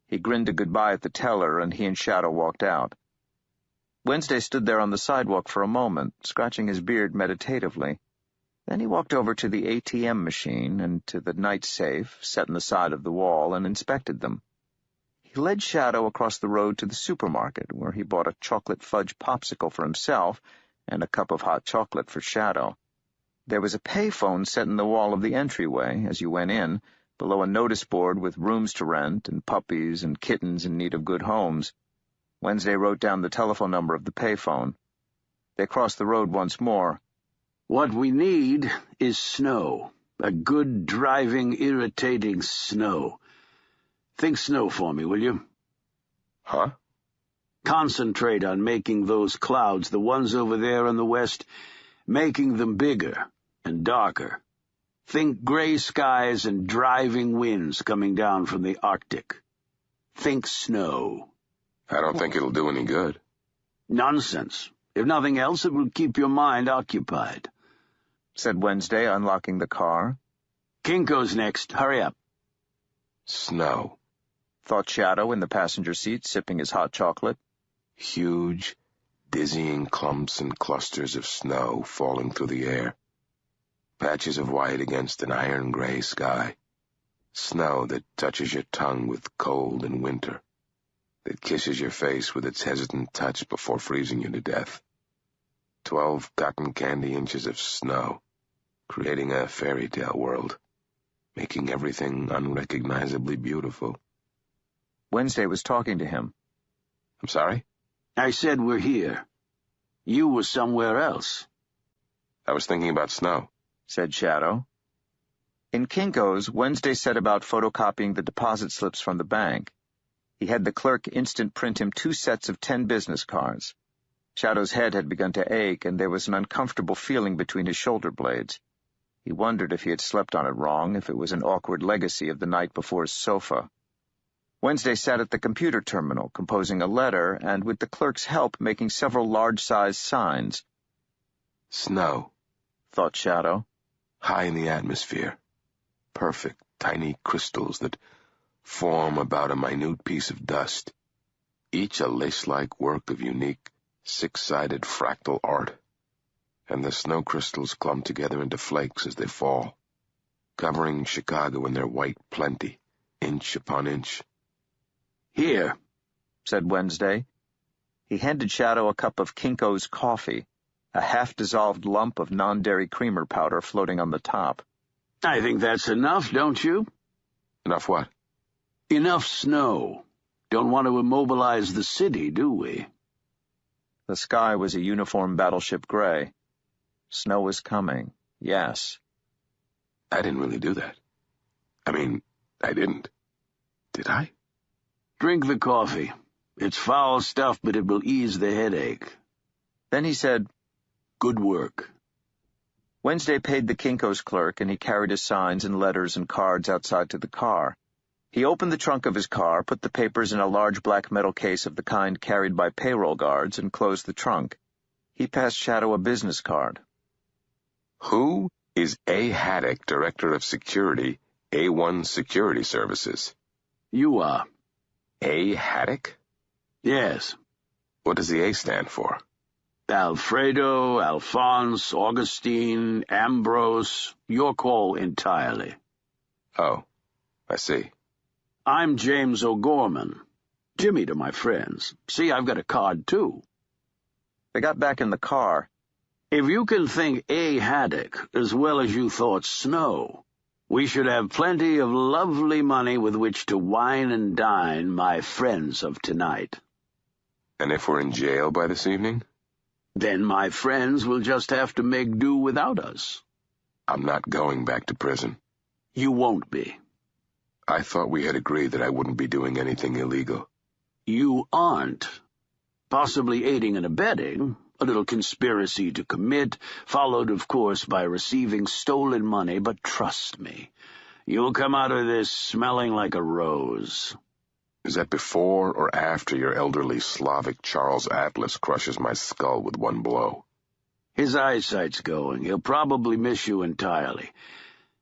He grinned a goodbye at the teller, and he and Shadow walked out. Wednesday stood there on the sidewalk for a moment, scratching his beard meditatively. Then he walked over to the ATM machine and to the night safe set in the side of the wall and inspected them. He led Shadow across the road to the supermarket, where he bought a chocolate fudge popsicle for himself and a cup of hot chocolate for Shadow. There was a payphone set in the wall of the entryway as you went in, below a notice board with rooms to rent and puppies and kittens in need of good homes. Wednesday wrote down the telephone number of the payphone. They crossed the road once more. What we need is snow. A good, driving, irritating snow. Think snow for me, will you? Huh? Concentrate on making those clouds, the ones over there in the west, making them bigger and darker. Think gray skies and driving winds coming down from the Arctic. Think snow. I don't think it'll do any good. Nonsense. If nothing else, it will keep your mind occupied, said Wednesday, unlocking the car. Kinko's next. Hurry up. Snow, thought Shadow in the passenger seat, sipping his hot chocolate. Huge, dizzying clumps and clusters of snow falling through the air. Patches of white against an iron-gray sky. Snow that touches your tongue with cold in winter, that kisses your face with its hesitant touch before freezing you to death. 12 cotton candy inches of snow, creating a fairy tale world, making everything unrecognizably beautiful. Wednesday was talking to him. I'm sorry? I said we're here. You were somewhere else. I was thinking about snow, said Shadow. In Kinko's, Wednesday set about photocopying the deposit slips from the bank. He had the clerk instant print him 2 sets of 10 business cards. Shadow's head had begun to ache, and there was an uncomfortable feeling between his shoulder blades. He wondered if he had slept on it wrong, if it was an awkward legacy of the night before his sofa. Wednesday sat at the computer terminal, composing a letter, and with the clerk's help making several large-sized signs. Snow, thought Shadow. High in the atmosphere. Perfect, tiny crystals that form about a minute piece of dust, each a lace-like work of unique, 6-sided fractal art. And the snow crystals clump together into flakes as they fall, covering Chicago in their white plenty, inch upon inch. Here, said Wednesday. He handed Shadow a cup of Kinko's coffee, a half-dissolved lump of non-dairy creamer powder floating on the top. I think that's enough, don't you? Enough what? Enough snow. Don't want to immobilize the city, do we? The sky was a uniform battleship gray. Snow was coming, yes. I didn't really do that. I mean, I didn't. Did I? Drink the coffee. It's foul stuff, but it will ease the headache. Then he said, Good work. Wednesday paid the Kinko's clerk, and he carried his signs and letters and cards outside to the car. He opened the trunk of his car, put the papers in a large black metal case of the kind carried by payroll guards, and closed the trunk. He passed Shadow a business card. Who is A. Haddock, Director of Security, A1 Security Services? You are. A. Haddock? Yes. What does the A stand for? Alfredo, Alphonse, Augustine, Ambrose, your call entirely. Oh, I see. I'm James O'Gorman. Jimmy to my friends. See, I've got a card, too. They got back in the car. If you can think A. Haddock as well as you thought Snow, we should have plenty of lovely money with which to wine and dine my friends of tonight. And if we're in jail by this evening? Then my friends will just have to make do without us. I'm not going back to prison. You won't be. I thought we had agreed that I wouldn't be doing anything illegal. You aren't. Possibly aiding and abetting, a little conspiracy to commit, followed, of course, by receiving stolen money, but trust me, you'll come out of this smelling like a rose. Is that before or after your elderly Slavic Charles Atlas crushes my skull with one blow? His eyesight's going. He'll probably miss you entirely.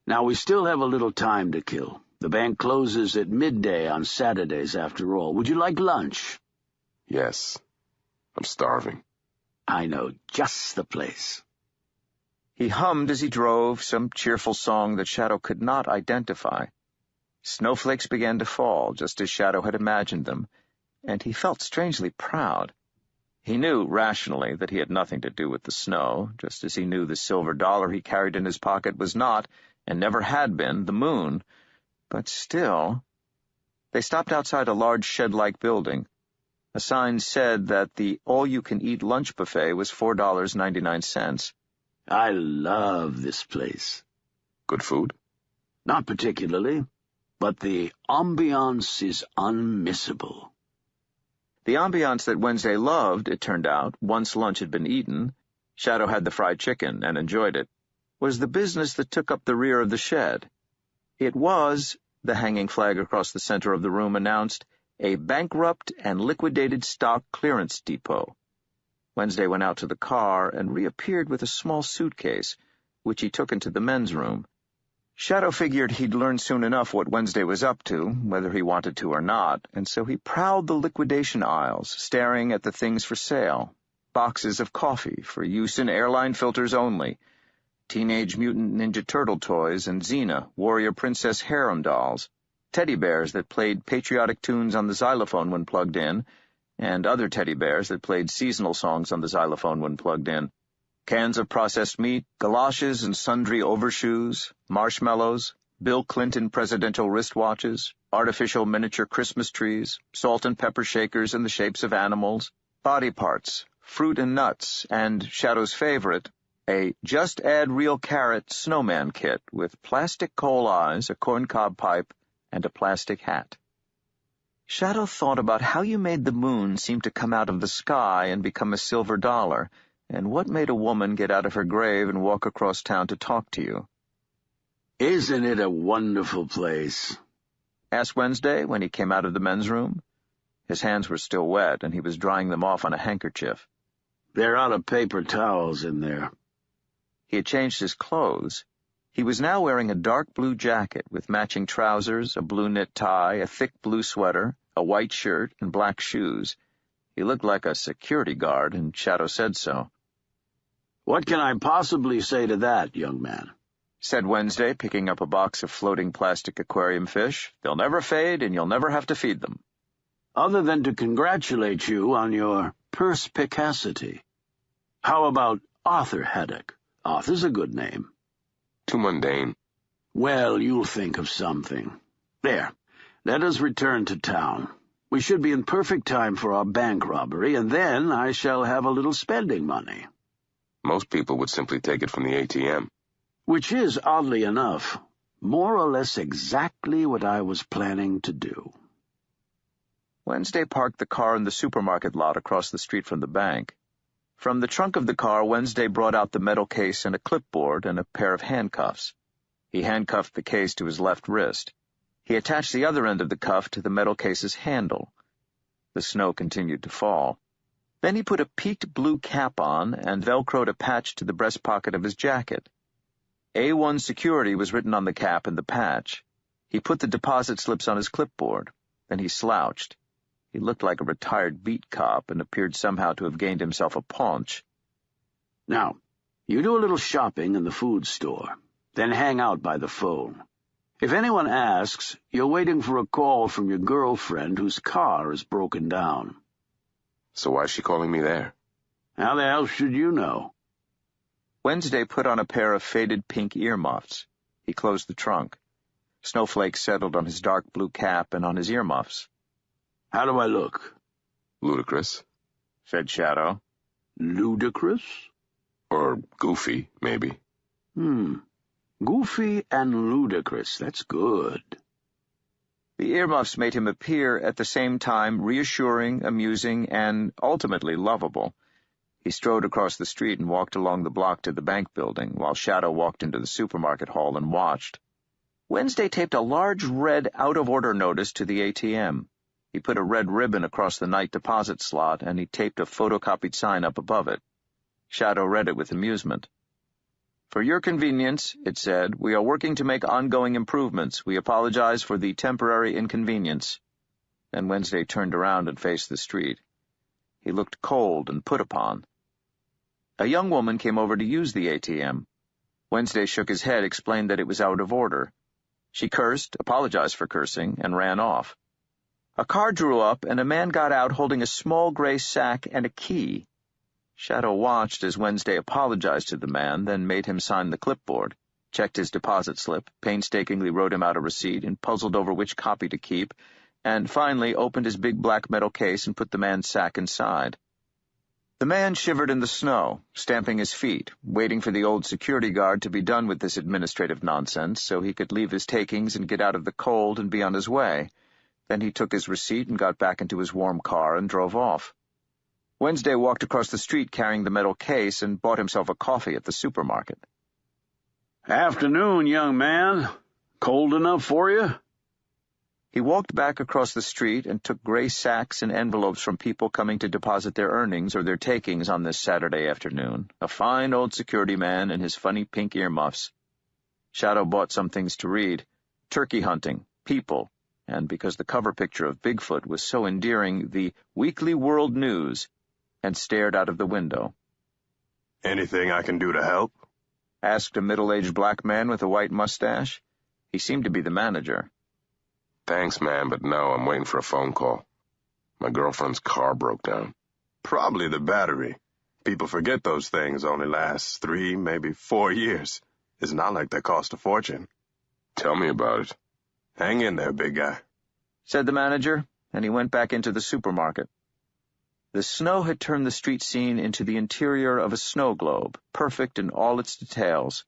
Now, we still have a little time to kill. The bank closes at midday on Saturdays, after all. Would you like lunch? Yes. I'm starving. I know just the place. He hummed as he drove, some cheerful song that Shadow could not identify. Snowflakes began to fall, just as Shadow had imagined them, and he felt strangely proud. He knew, rationally, that he had nothing to do with the snow, just as he knew the silver dollar he carried in his pocket was not, and never had been, the moon. But still... They stopped outside a large shed-like building. A sign said that the all-you-can-eat lunch buffet was $4.99. I love this place. Good food? Not particularly, but the ambiance is unmissable. The ambiance that Wednesday loved, it turned out, once lunch had been eaten, Shadow had the fried chicken and enjoyed it, was the business that took up the rear of the shed. It was, the hanging flag across the center of the room announced, a bankrupt and liquidated stock clearance depot. Wednesday went out to the car and reappeared with a small suitcase, which he took into the men's room. Shadow figured he'd learn soon enough what Wednesday was up to, whether he wanted to or not, and so he prowled the liquidation aisles, staring at the things for sale. Boxes of coffee, for use in airline filters only. Teenage Mutant Ninja Turtle toys, and Xena, Warrior Princess harem dolls, teddy bears that played patriotic tunes on the xylophone when plugged in, and other teddy bears that played seasonal songs on the xylophone when plugged in, cans of processed meat, galoshes and sundry overshoes, marshmallows, Bill Clinton presidential wristwatches, artificial miniature Christmas trees, salt and pepper shakers in the shapes of animals, body parts, fruit and nuts, and Shadow's favorite, a Just Add Real Carrot snowman kit with plastic coal eyes, a corncob pipe, and a plastic hat. Shadow thought about how you made the moon seem to come out of the sky and become a silver dollar, and what made a woman get out of her grave and walk across town to talk to you. "Isn't it a wonderful place?" asked Wednesday when he came out of the men's room. His hands were still wet, and he was drying them off on a handkerchief. "They're out of paper towels in there." He had changed his clothes. He was now wearing a dark blue jacket with matching trousers, a blue knit tie, a thick blue sweater, a white shirt, and black shoes. He looked like a security guard, and Shadow said so. "What can I possibly say to that, young man?" said Wednesday, picking up a box of floating plastic aquarium fish. "They'll never fade, and you'll never have to feed them." "Other than to congratulate you on your perspicacity. How about Arthur Haddock? Arthur's a good name." Too mundane. "Well, you'll think of something. There, let us return to town. We should be in perfect time for our bank robbery, and then I shall have a little spending money." Most people would simply take it from the ATM. Which is, oddly enough, more or less exactly what I was planning to do. Wednesday parked the car in the supermarket lot across the street from the bank. From the trunk of the car, Wednesday brought out the metal case and a clipboard and a pair of handcuffs. He handcuffed the case to his left wrist. He attached the other end of the cuff to the metal case's handle. The snow continued to fall. Then he put a peaked blue cap on and velcroed a patch to the breast pocket of his jacket. A1 Security was written on the cap and the patch. He put the deposit slips on his clipboard. Then he slouched. He looked like a retired beat cop and appeared somehow to have gained himself a paunch. "Now, you do a little shopping in the food store, then hang out by the phone. If anyone asks, you're waiting for a call from your girlfriend whose car is broken down." "So why is she calling me there?" "How the hell should you know?" Wednesday put on a pair of faded pink earmuffs. He closed the trunk. Snowflakes settled on his dark blue cap and on his earmuffs. "How do I look?" "Ludicrous," said Shadow. "Ludicrous?" "Or goofy, maybe." Goofy and ludicrous, that's good." The earmuffs made him appear at the same time reassuring, amusing, and ultimately lovable. He strode across the street and walked along the block to the bank building, while Shadow walked into the supermarket hall and watched. Wednesday taped a large red out-of-order notice to the ATM. He put a red ribbon across the night deposit slot, and he taped a photocopied sign up above it. Shadow read it with amusement. "For your convenience," it said, "we are working to make ongoing improvements. We apologize for the temporary inconvenience." Then Wednesday turned around and faced the street. He looked cold and put upon. A young woman came over to use the ATM. Wednesday shook his head, explained that it was out of order. She cursed, apologized for cursing, and ran off. A car drew up, and a man got out holding a small gray sack and a key. Shadow watched as Wednesday apologized to the man, then made him sign the clipboard, checked his deposit slip, painstakingly wrote him out a receipt, and puzzled over which copy to keep, and finally opened his big black metal case and put the man's sack inside. The man shivered in the snow, stamping his feet, waiting for the old security guard to be done with this administrative nonsense so he could leave his takings and get out of the cold and be on his way. Then he took his receipt and got back into his warm car and drove off. Wednesday walked across the street carrying the metal case and bought himself a coffee at the supermarket. "Afternoon, young man. Cold enough for you?" He walked back across the street and took gray sacks and envelopes from people coming to deposit their earnings or their takings on this Saturday afternoon, a fine old security man in his funny pink earmuffs. Shadow bought some things to read: turkey hunting, people, and because the cover picture of Bigfoot was so endearing, the Weekly World News, and stared out of the window. "Anything I can do to help?" asked a middle-aged black man with a white mustache. He seemed to be the manager. Thanks, man, but no, I'm waiting for a phone call. My girlfriend's car broke down. Probably the battery. People forget those things only last 3, maybe 4 years. It's not like they cost a fortune. Tell me about it. Hang in there, big guy, said the manager, and he went back into the supermarket. The snow had turned the street scene into the interior of a snow globe, perfect in all its details.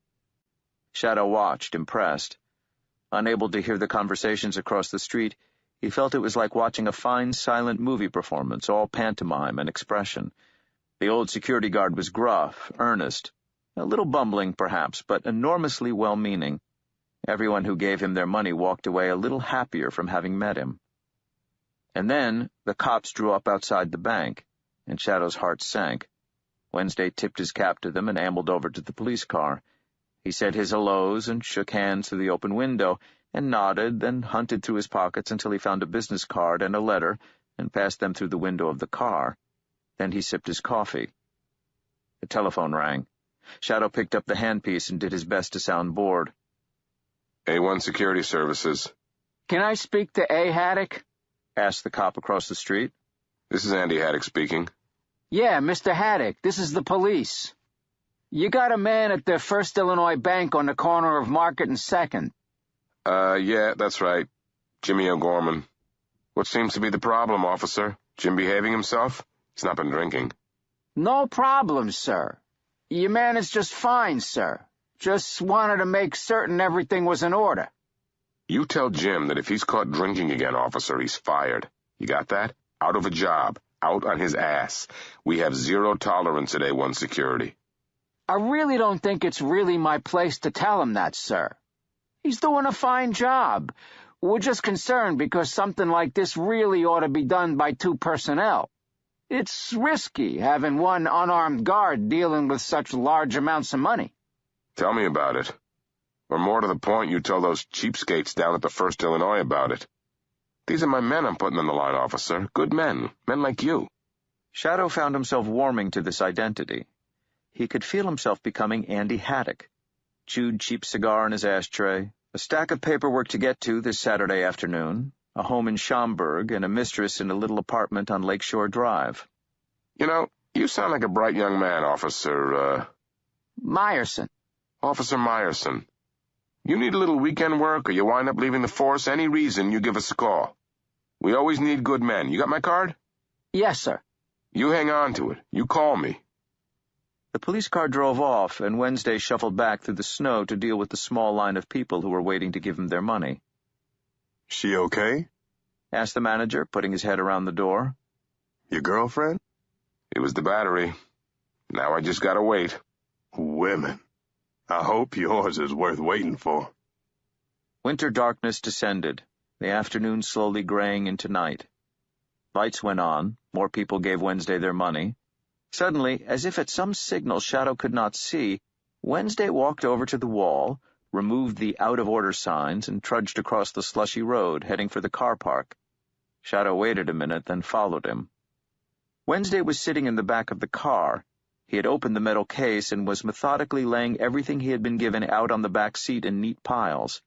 Shadow watched, impressed. Unable to hear the conversations across the street, he felt it was like watching a fine silent movie performance, all pantomime and expression. The old security guard was gruff, earnest, a little bumbling perhaps, but enormously well-meaning. Everyone who gave him their money walked away a little happier from having met him. And then the cops drew up outside the bank, and Shadow's heart sank. Wednesday tipped his cap to them and ambled over to the police car. He said his hellos and shook hands through the open window, and nodded, then hunted through his pockets until he found a business card and a letter and passed them through the window of the car. Then he sipped his coffee. The telephone rang. Shadow picked up the handpiece and did his best to sound bored. A1 Security Services. Can I speak to A. Haddock? Asked the cop across the street. This is Andy Haddock speaking. Yeah, Mr. Haddock, this is the police. You got a man at the First Illinois Bank on the corner of Market and 2nd. Yeah, that's right. Jimmy O'Gorman. What seems to be the problem, officer? Jim behaving himself? He's not been drinking. No problem, sir. Your man is just fine, sir. Just wanted to make certain everything was in order. You tell Jim that if he's caught drinking again, officer, he's fired. You got that? Out of a job. Out on his ass. We have 0 tolerance at A1 Security. I really don't think it's really my place to tell him that, sir. He's doing a fine job. We're just concerned because something like this really ought to be done by 2 personnel. It's risky having one unarmed guard dealing with such large amounts of money. Tell me about it. Or more to the point, you tell those cheapskates down at the First Illinois about it. These are my men I'm putting on the line, officer. Good men. Men like you. Shadow found himself warming to this identity. He could feel himself becoming Andy Haddock. Chewed cheap cigar in his ashtray, a stack of paperwork to get to this Saturday afternoon, a home in Schaumburg, and a mistress in a little apartment on Lakeshore Drive. You know, you sound like a bright young man, Officer, Meyerson. Officer Meyerson. You need a little weekend work or you wind up leaving the force, any reason, you give us a call. We always need good men. You got my card? Yes, sir. You hang on to it. You call me. The police car drove off, and Wednesday shuffled back through the snow to deal with the small line of people who were waiting to give him their money. She okay? Asked the manager, putting his head around the door. Your girlfriend? It was the battery. Now I just gotta wait. Women. I hope yours is worth waiting for. Winter darkness descended, the afternoon slowly graying into night. Lights went on, more people gave Wednesday their money. Suddenly, as if at some signal Shadow could not see, Wednesday walked over to the wall, removed the out-of-order signs, and trudged across the slushy road, heading for the car park. Shadow waited a minute, then followed him. Wednesday was sitting in the back of the car. He had opened the metal case and was methodically laying everything he had been given out on the back seat in neat piles.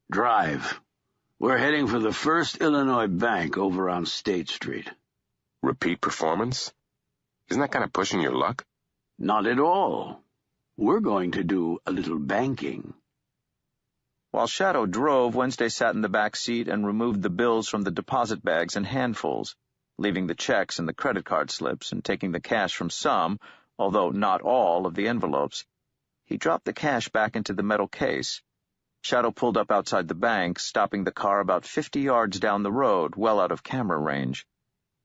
Drive. We're heading for the First Illinois Bank over on State Street. Repeat performance? Isn't that kind of pushing your luck? Not at all. We're going to do a little banking. While Shadow drove, Wednesday sat in the back seat and removed the bills from the deposit bags in handfuls, leaving the checks and the credit card slips and taking the cash from some, although not all, of the envelopes. He dropped the cash back into the metal case. Shadow pulled up outside the bank, stopping the car about 50 yards down the road, well out of camera range.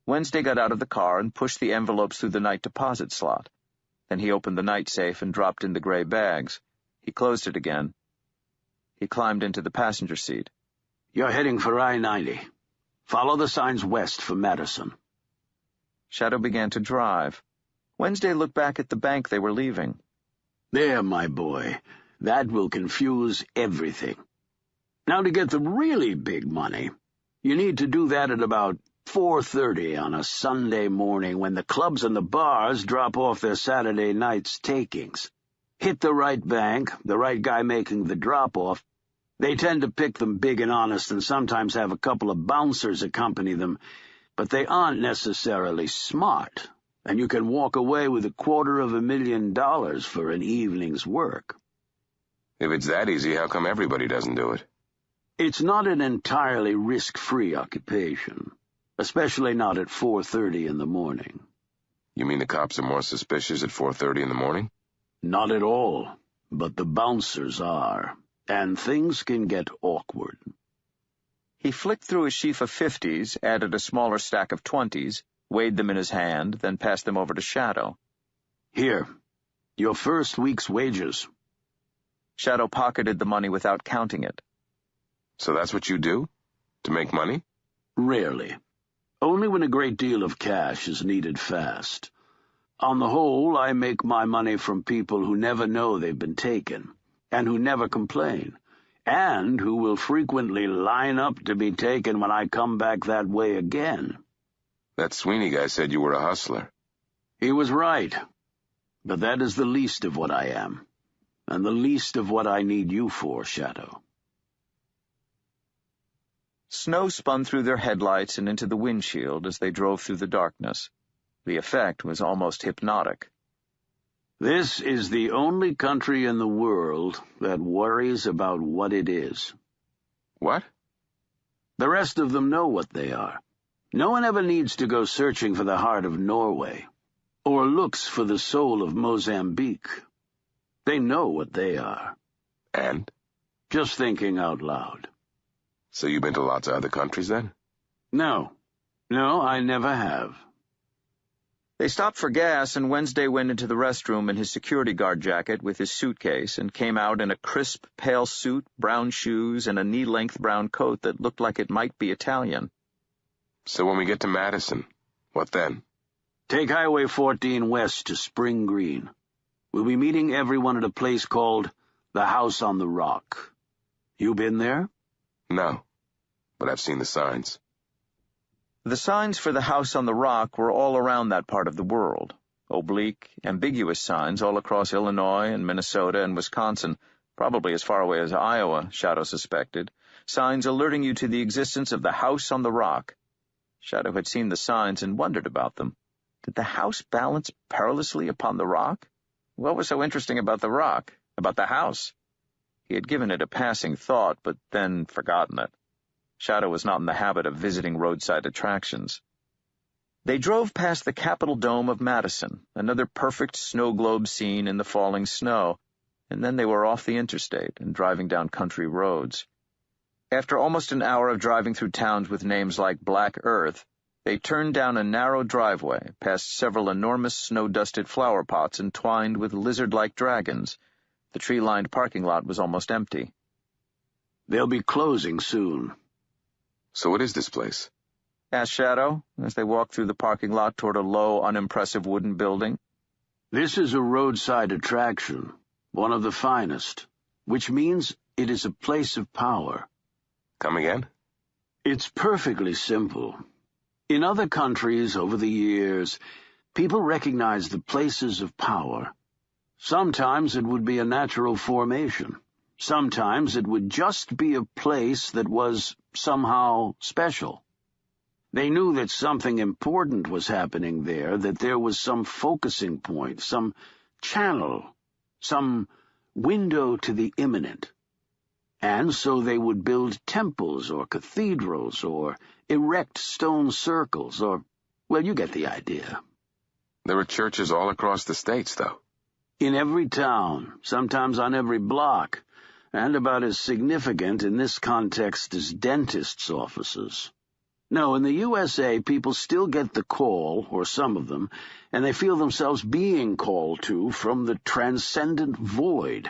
Wednesday got out of the car and pushed the envelopes through the night deposit slot. Then he opened the night safe and dropped in the gray bags. He closed it again. He climbed into the passenger seat. You're heading for I-90. Follow the signs west for Madison. Shadow began to drive. Wednesday looked back at the bank they were leaving. There, my boy. That will confuse everything. Now, to get the really big money, you need to do that at about 4:30 on a Sunday morning when the clubs and the bars drop off their Saturday night's takings. Hit the right bank, the right guy making the drop-off. They tend to pick them big and honest and sometimes have a couple of bouncers accompany them, but they aren't necessarily smart, and you can walk away with $250,000 for an evening's work. If it's that easy, how come everybody doesn't do it? It's not an entirely risk-free occupation, especially not at 4:30 in the morning. You mean the cops are more suspicious at 4:30 in the morning? Not at all, but the bouncers are, and things can get awkward. He flicked through a sheaf of 50s, added a smaller stack of 20s, weighed them in his hand, then passed them over to Shadow. Here, your first week's wages. Shadow pocketed the money without counting it. So that's what you do? To make money? Rarely. Only when a great deal of cash is needed fast. On the whole, I make my money from people who never know they've been taken, and who never complain, and who will frequently line up to be taken when I come back that way again. That Sweeney guy said you were a hustler. He was right, but that is the least of what I am, and the least of what I need you for, Shadow. Snow spun through their headlights and into the windshield as they drove through the darkness. The effect was almost hypnotic. This is the only country in the world that worries about what it is. What? The rest of them know what they are. No one ever needs to go searching for the heart of Norway, or looks for the soul of Mozambique. They know what they are. And? Just thinking out loud. So you've been to lots of other countries, then? No, I never have. They stopped for gas, and Wednesday went into the restroom in his security guard jacket with his suitcase and came out in a crisp, pale suit, brown shoes, and a knee-length brown coat that looked like it might be Italian. So when we get to Madison, what then? Take Highway 14 west to Spring Green. We'll be meeting everyone at a place called the House on the Rock. You been there? No, but I've seen the signs. The signs for the House on the Rock were all around that part of the world. Oblique, ambiguous signs all across Illinois and Minnesota and Wisconsin, probably as far away as Iowa, Shadow suspected, signs alerting you to the existence of the House on the Rock. Shadow had seen the signs and wondered about them. Did the house balance perilously upon the rock? What was so interesting about the rock, about the house? He had given it a passing thought, but then forgotten it. Shadow was not in the habit of visiting roadside attractions. They drove past the Capitol Dome of Madison, another perfect snow globe scene in the falling snow, and then they were off the interstate and driving down country roads. After almost an hour of driving through towns with names like Black Earth, they turned down a narrow driveway, past several enormous snow-dusted flower pots entwined with lizard-like dragons. The tree-lined parking lot was almost empty. They'll be closing soon. So what is this place? Asked Shadow, as they walked through the parking lot toward a low, unimpressive wooden building. This is a roadside attraction, one of the finest, which means it is a place of power. Come again? It's perfectly simple. In other countries, over the years, people recognize the places of power. Sometimes it would be a natural formation. Sometimes it would just be a place that was somehow special. They knew that something important was happening there, that there was some focusing point, some channel, some window to the imminent. And so they would build temples or cathedrals or erect stone circles or, well, you get the idea. There are churches all across the states, though. In every town, sometimes on every block, and about as significant in this context as dentists' offices. No, in the USA, people still get the call, or some of them, and they feel themselves being called to from the transcendent void.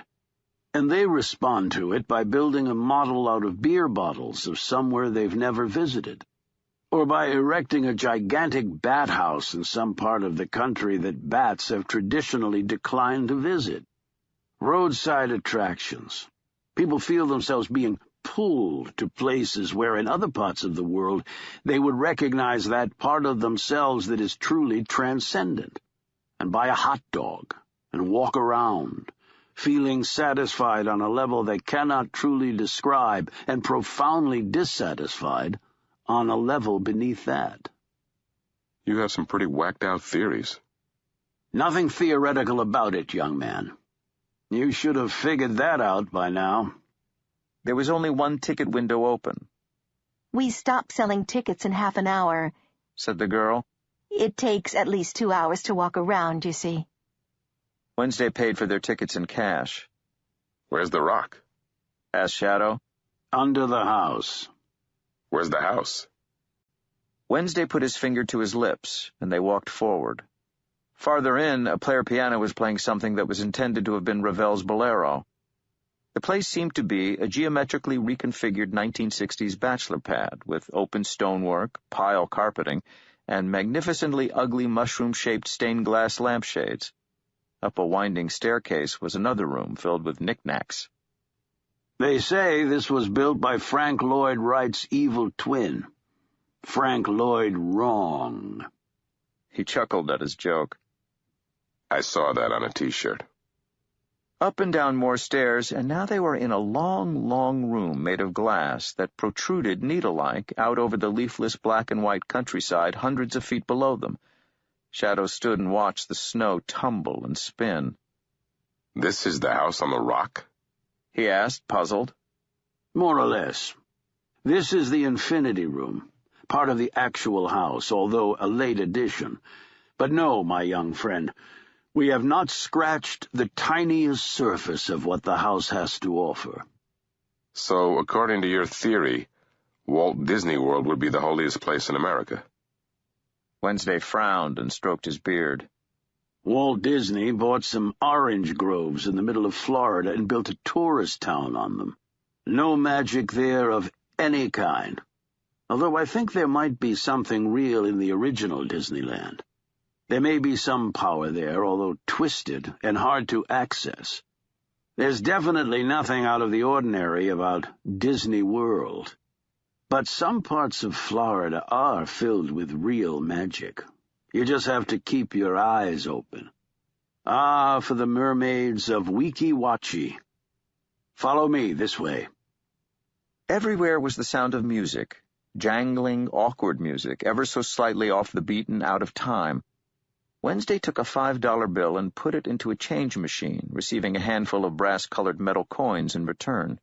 And they respond to it by building a model out of beer bottles of somewhere they've never visited, or by erecting a gigantic bat house in some part of the country that bats have traditionally declined to visit. Roadside attractions. People feel themselves being pulled to places where in other parts of the world they would recognize that part of themselves that is truly transcendent, and buy a hot dog, and walk around, feeling satisfied on a level they cannot truly describe, and profoundly dissatisfied on a level beneath that. You have some pretty whacked-out theories. Nothing theoretical about it, young man. You should have figured that out by now. There was only one ticket window open. We stop selling tickets in half an hour, said the girl. It takes at least 2 hours to walk around, you see. Wednesday paid for their tickets in cash. Where's the rock? Asked Shadow. Under the house. Where's the house? Wednesday put his finger to his lips, and they walked forward. Farther in, a player piano was playing something that was intended to have been Ravel's Bolero. The place seemed to be a geometrically reconfigured 1960s bachelor pad, with open stonework, pile carpeting, and magnificently ugly mushroom-shaped stained-glass lampshades. Up a winding staircase was another room filled with knickknacks. They say this was built by Frank Lloyd Wright's evil twin, Frank Lloyd Wrong. He chuckled at his joke. I saw that on a T-shirt. Up and down more stairs, and now they were in a long, long room made of glass that protruded needle-like out over the leafless black-and-white countryside hundreds of feet below them. Shadow stood and watched the snow tumble and spin. This is the house on the rock? He asked, puzzled. More or less. This is the Infinity Room, part of the actual house, although a late addition. But no, my young friend, we have not scratched the tiniest surface of what the house has to offer. So, according to your theory, Walt Disney World would be the holiest place in America. Wednesday frowned and stroked his beard. Walt Disney bought some orange groves in the middle of Florida and built a tourist town on them. No magic there of any kind, although I think there might be something real in the original Disneyland. There may be some power there, although twisted and hard to access. There's definitely nothing out of the ordinary about Disney World. But some parts of Florida are filled with real magic. You just have to keep your eyes open. Ah, for the mermaids of Weeki Wachee. Follow me this way. Everywhere was the sound of music, jangling, awkward music, ever so slightly off the beat and out of time. Wednesday took a $5 bill and put it into a change machine, receiving a handful of brass-colored metal coins in return.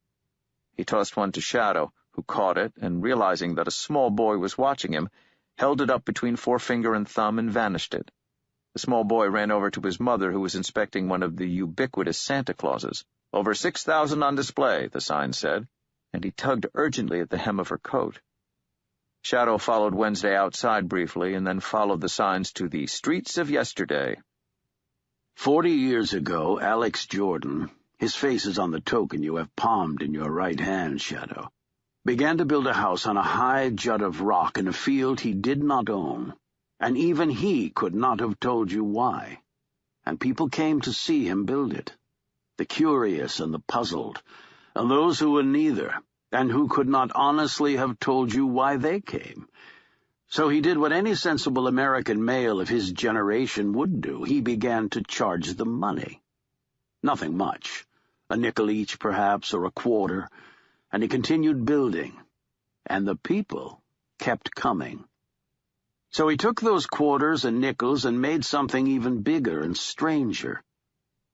He tossed one to Shadow, who caught it, and realizing that a small boy was watching him, held it up between forefinger and thumb and vanished it. The small boy ran over to his mother, who was inspecting one of the ubiquitous Santa Clauses. Over 6,000 on display, the sign said, and he tugged urgently at the hem of her coat. Shadow followed Wednesday outside briefly, and then followed the signs to the streets of yesterday. 40 years ago, Alex Jordan, his face is on the token you have palmed in your right hand, Shadow, began to build a house on a high jut of rock in a field he did not own, and even he could not have told you why. And people came to see him build it, the curious and the puzzled, and those who were neither, and who could not honestly have told you why they came. So he did what any sensible American male of his generation would do. He began to charge them money. Nothing much, a nickel each perhaps, or a quarter, and he continued building, and the people kept coming. So he took those quarters and nickels and made something even bigger and stranger.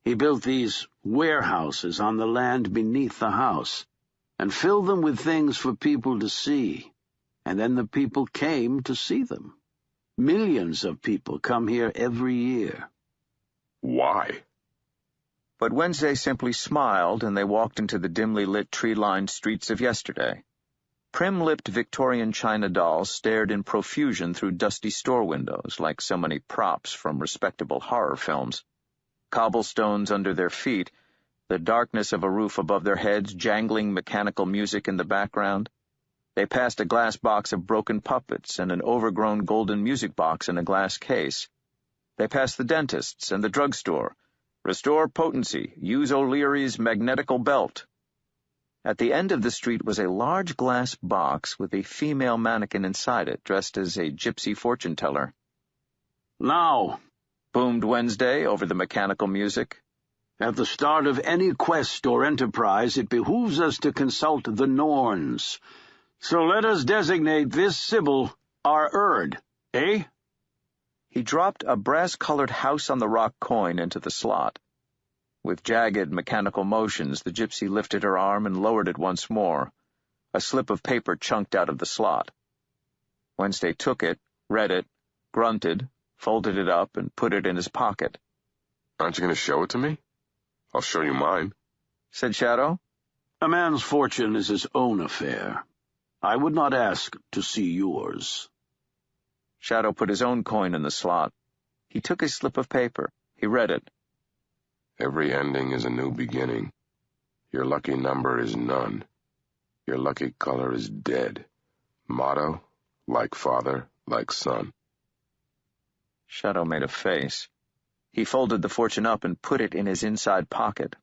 He built these warehouses on the land beneath the house, and filled them with things for people to see, and then the people came to see them. Millions of people come here every year. Why? But Wednesday simply smiled, and they walked into the dimly lit, tree-lined streets of yesterday. Prim-lipped Victorian china dolls stared in profusion through dusty store windows, like so many props from respectable horror films. Cobblestones under their feet, the darkness of a roof above their heads, jangling mechanical music in the background. They passed a glass box of broken puppets and an overgrown golden music box in a glass case. They passed the dentist's and the drugstore. Restore potency. Use O'Leary's magnetical belt. At the end of the street was a large glass box with a female mannequin inside it, dressed as a gypsy fortune-teller. Now, boomed Wednesday over the mechanical music. At the start of any quest or enterprise, it behooves us to consult the Norns. So let us designate this Sybil our Erd, eh? He dropped a brass-colored house on the rock coin into the slot. With jagged, mechanical motions, the gypsy lifted her arm and lowered it once more. A slip of paper chunked out of the slot. Wednesday took it, read it, grunted, folded it up, and put it in his pocket. Aren't you going to show it to me? I'll show you mine, said Shadow. A man's fortune is his own affair. I would not ask to see yours. Shadow put his own coin in the slot. He took his slip of paper. He read it. Every ending is a new beginning. Your lucky number is none. Your lucky color is dead. Motto, like father, like son. Shadow made a face. He folded the fortune up and put it in his inside pocket.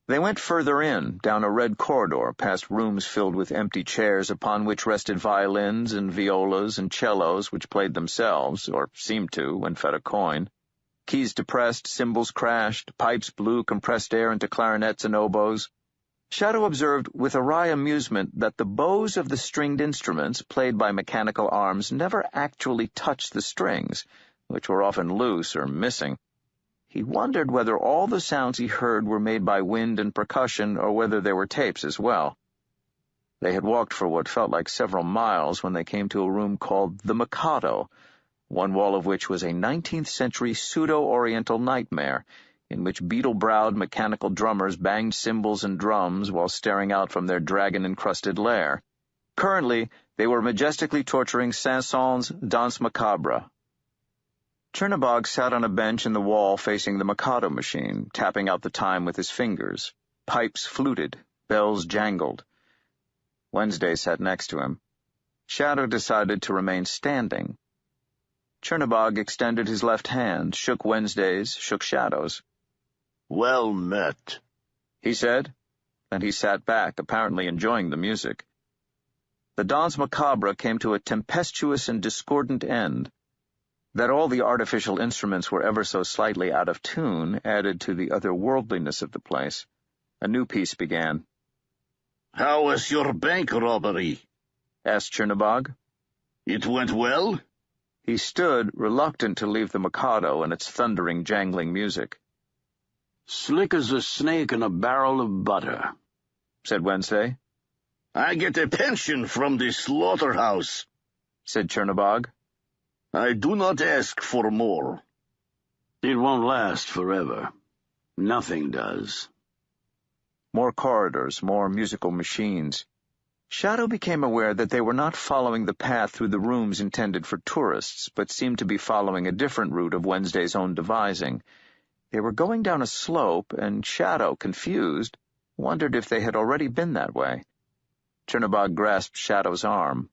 They went further in, down a red corridor, past rooms filled with empty chairs upon which rested violins and violas and cellos which played themselves, or seemed to, when fed a coin. Keys depressed, cymbals crashed, pipes blew compressed air into clarinets and oboes. Shadow observed with a wry amusement that the bows of the stringed instruments, played by mechanical arms, never actually touched the strings, which were often loose or missing. He wondered whether all the sounds he heard were made by wind and percussion, or whether there were tapes as well. They had walked for what felt like several miles when they came to a room called the Mikado, one wall of which was a 19th-century pseudo-oriental nightmare, in which beetle-browed mechanical drummers banged cymbals and drums while staring out from their dragon-encrusted lair. Currently, they were majestically torturing Saint-Saëns' Danse Macabre. Chernobog sat on a bench in the wall facing the Mikado machine, tapping out the time with his fingers. Pipes fluted, bells jangled. Wednesday sat next to him. Shadow decided to remain standing. Chernobog extended his left hand, shook Wednesday's, shook Shadow's. "Well met," he said, and he sat back, apparently enjoying the music. The Danse Macabre came to a tempestuous and discordant end. That all the artificial instruments were ever so slightly out of tune added to the otherworldliness of the place. A new piece began. "How was your bank robbery?" asked Chernobog. "It went well?" He stood, reluctant to leave the Mikado and its thundering, jangling music. "Slick as a snake in a barrel of butter," said Wednesday. "I get a pension from the slaughterhouse," said Chernobog. "I do not ask for more." "It won't last forever. Nothing does." More corridors, more musical machines. Shadow became aware that they were not following the path through the rooms intended for tourists, but seemed to be following a different route of Wednesday's own devising. They were going down a slope, and Shadow, confused, wondered if they had already been that way. Chernobog grasped Shadow's arm.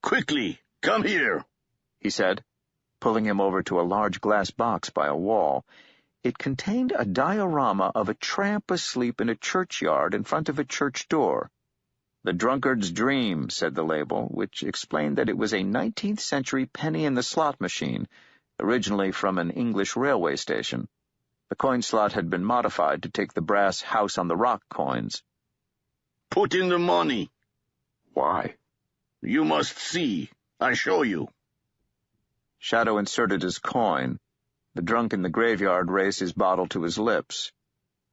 "Quickly, come here," he said, pulling him over to a large glass box by a wall. It contained a diorama of a tramp asleep in a churchyard in front of a church door. "The Drunkard's Dream," said the label, which explained that it was a 19th-century penny-in-the-slot machine, originally from an English railway station. The coin slot had been modified to take the brass house-on-the-rock coins. "Put in the money." "Why?" "You must see. I show you." Shadow inserted his coin. The drunk in the graveyard raised his bottle to his lips.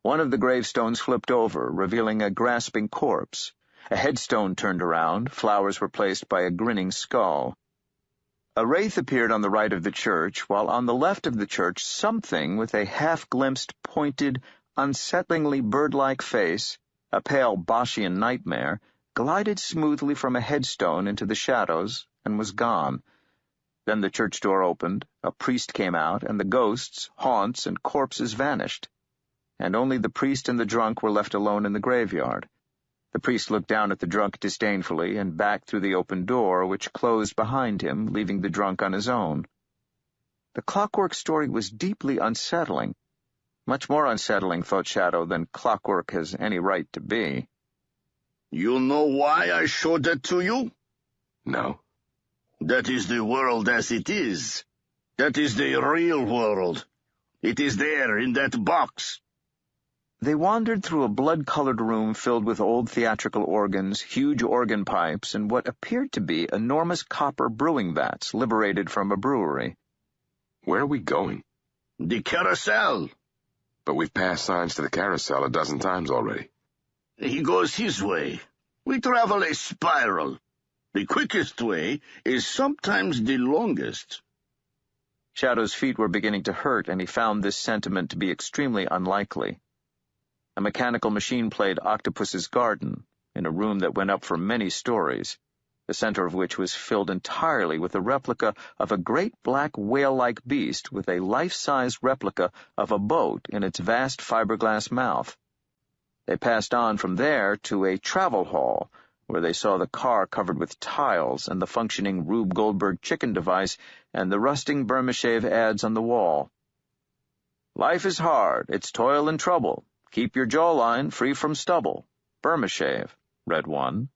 One of the gravestones flipped over, revealing a grasping corpse. A headstone turned around, flowers were placed by a grinning skull. A wraith appeared on the right of the church, while on the left of the church something with a half-glimpsed, pointed, unsettlingly bird-like face, a pale Boschian nightmare, glided smoothly from a headstone into the shadows and was gone. Then the church door opened, a priest came out, and the ghosts, haunts, and corpses vanished. And only the priest and the drunk were left alone in the graveyard. The priest looked down at the drunk disdainfully and back through the open door, which closed behind him, leaving the drunk on his own. The clockwork story was deeply unsettling. Much more unsettling, thought Shadow, than clockwork has any right to be. "You know why I showed that to you?" "No." "That is the world as it is. That is the real world. It is there in that box. They wandered through a blood-colored room filled with old theatrical organs, huge organ pipes, and what appeared to be enormous copper brewing vats liberated from a brewery. Where are we going? The carousel. But we've passed signs to the carousel a dozen times already. He goes his way. We travel a spiral. The quickest way is sometimes the longest. Shadow's feet were beginning to hurt, and he found this sentiment to be extremely unlikely. A mechanical machine played Octopus's Garden, in a room that went up for many stories, the center of which was filled entirely with a replica of a great black whale-like beast with a life-size replica of a boat in its vast fiberglass mouth. They passed on from there to a travel hall, where they saw the car covered with tiles and the functioning Rube Goldberg chicken device and the rusting Burmashave ads on the wall. "Life is hard, it's toil and trouble. Keep your jawline free from stubble. Burmashave," read one.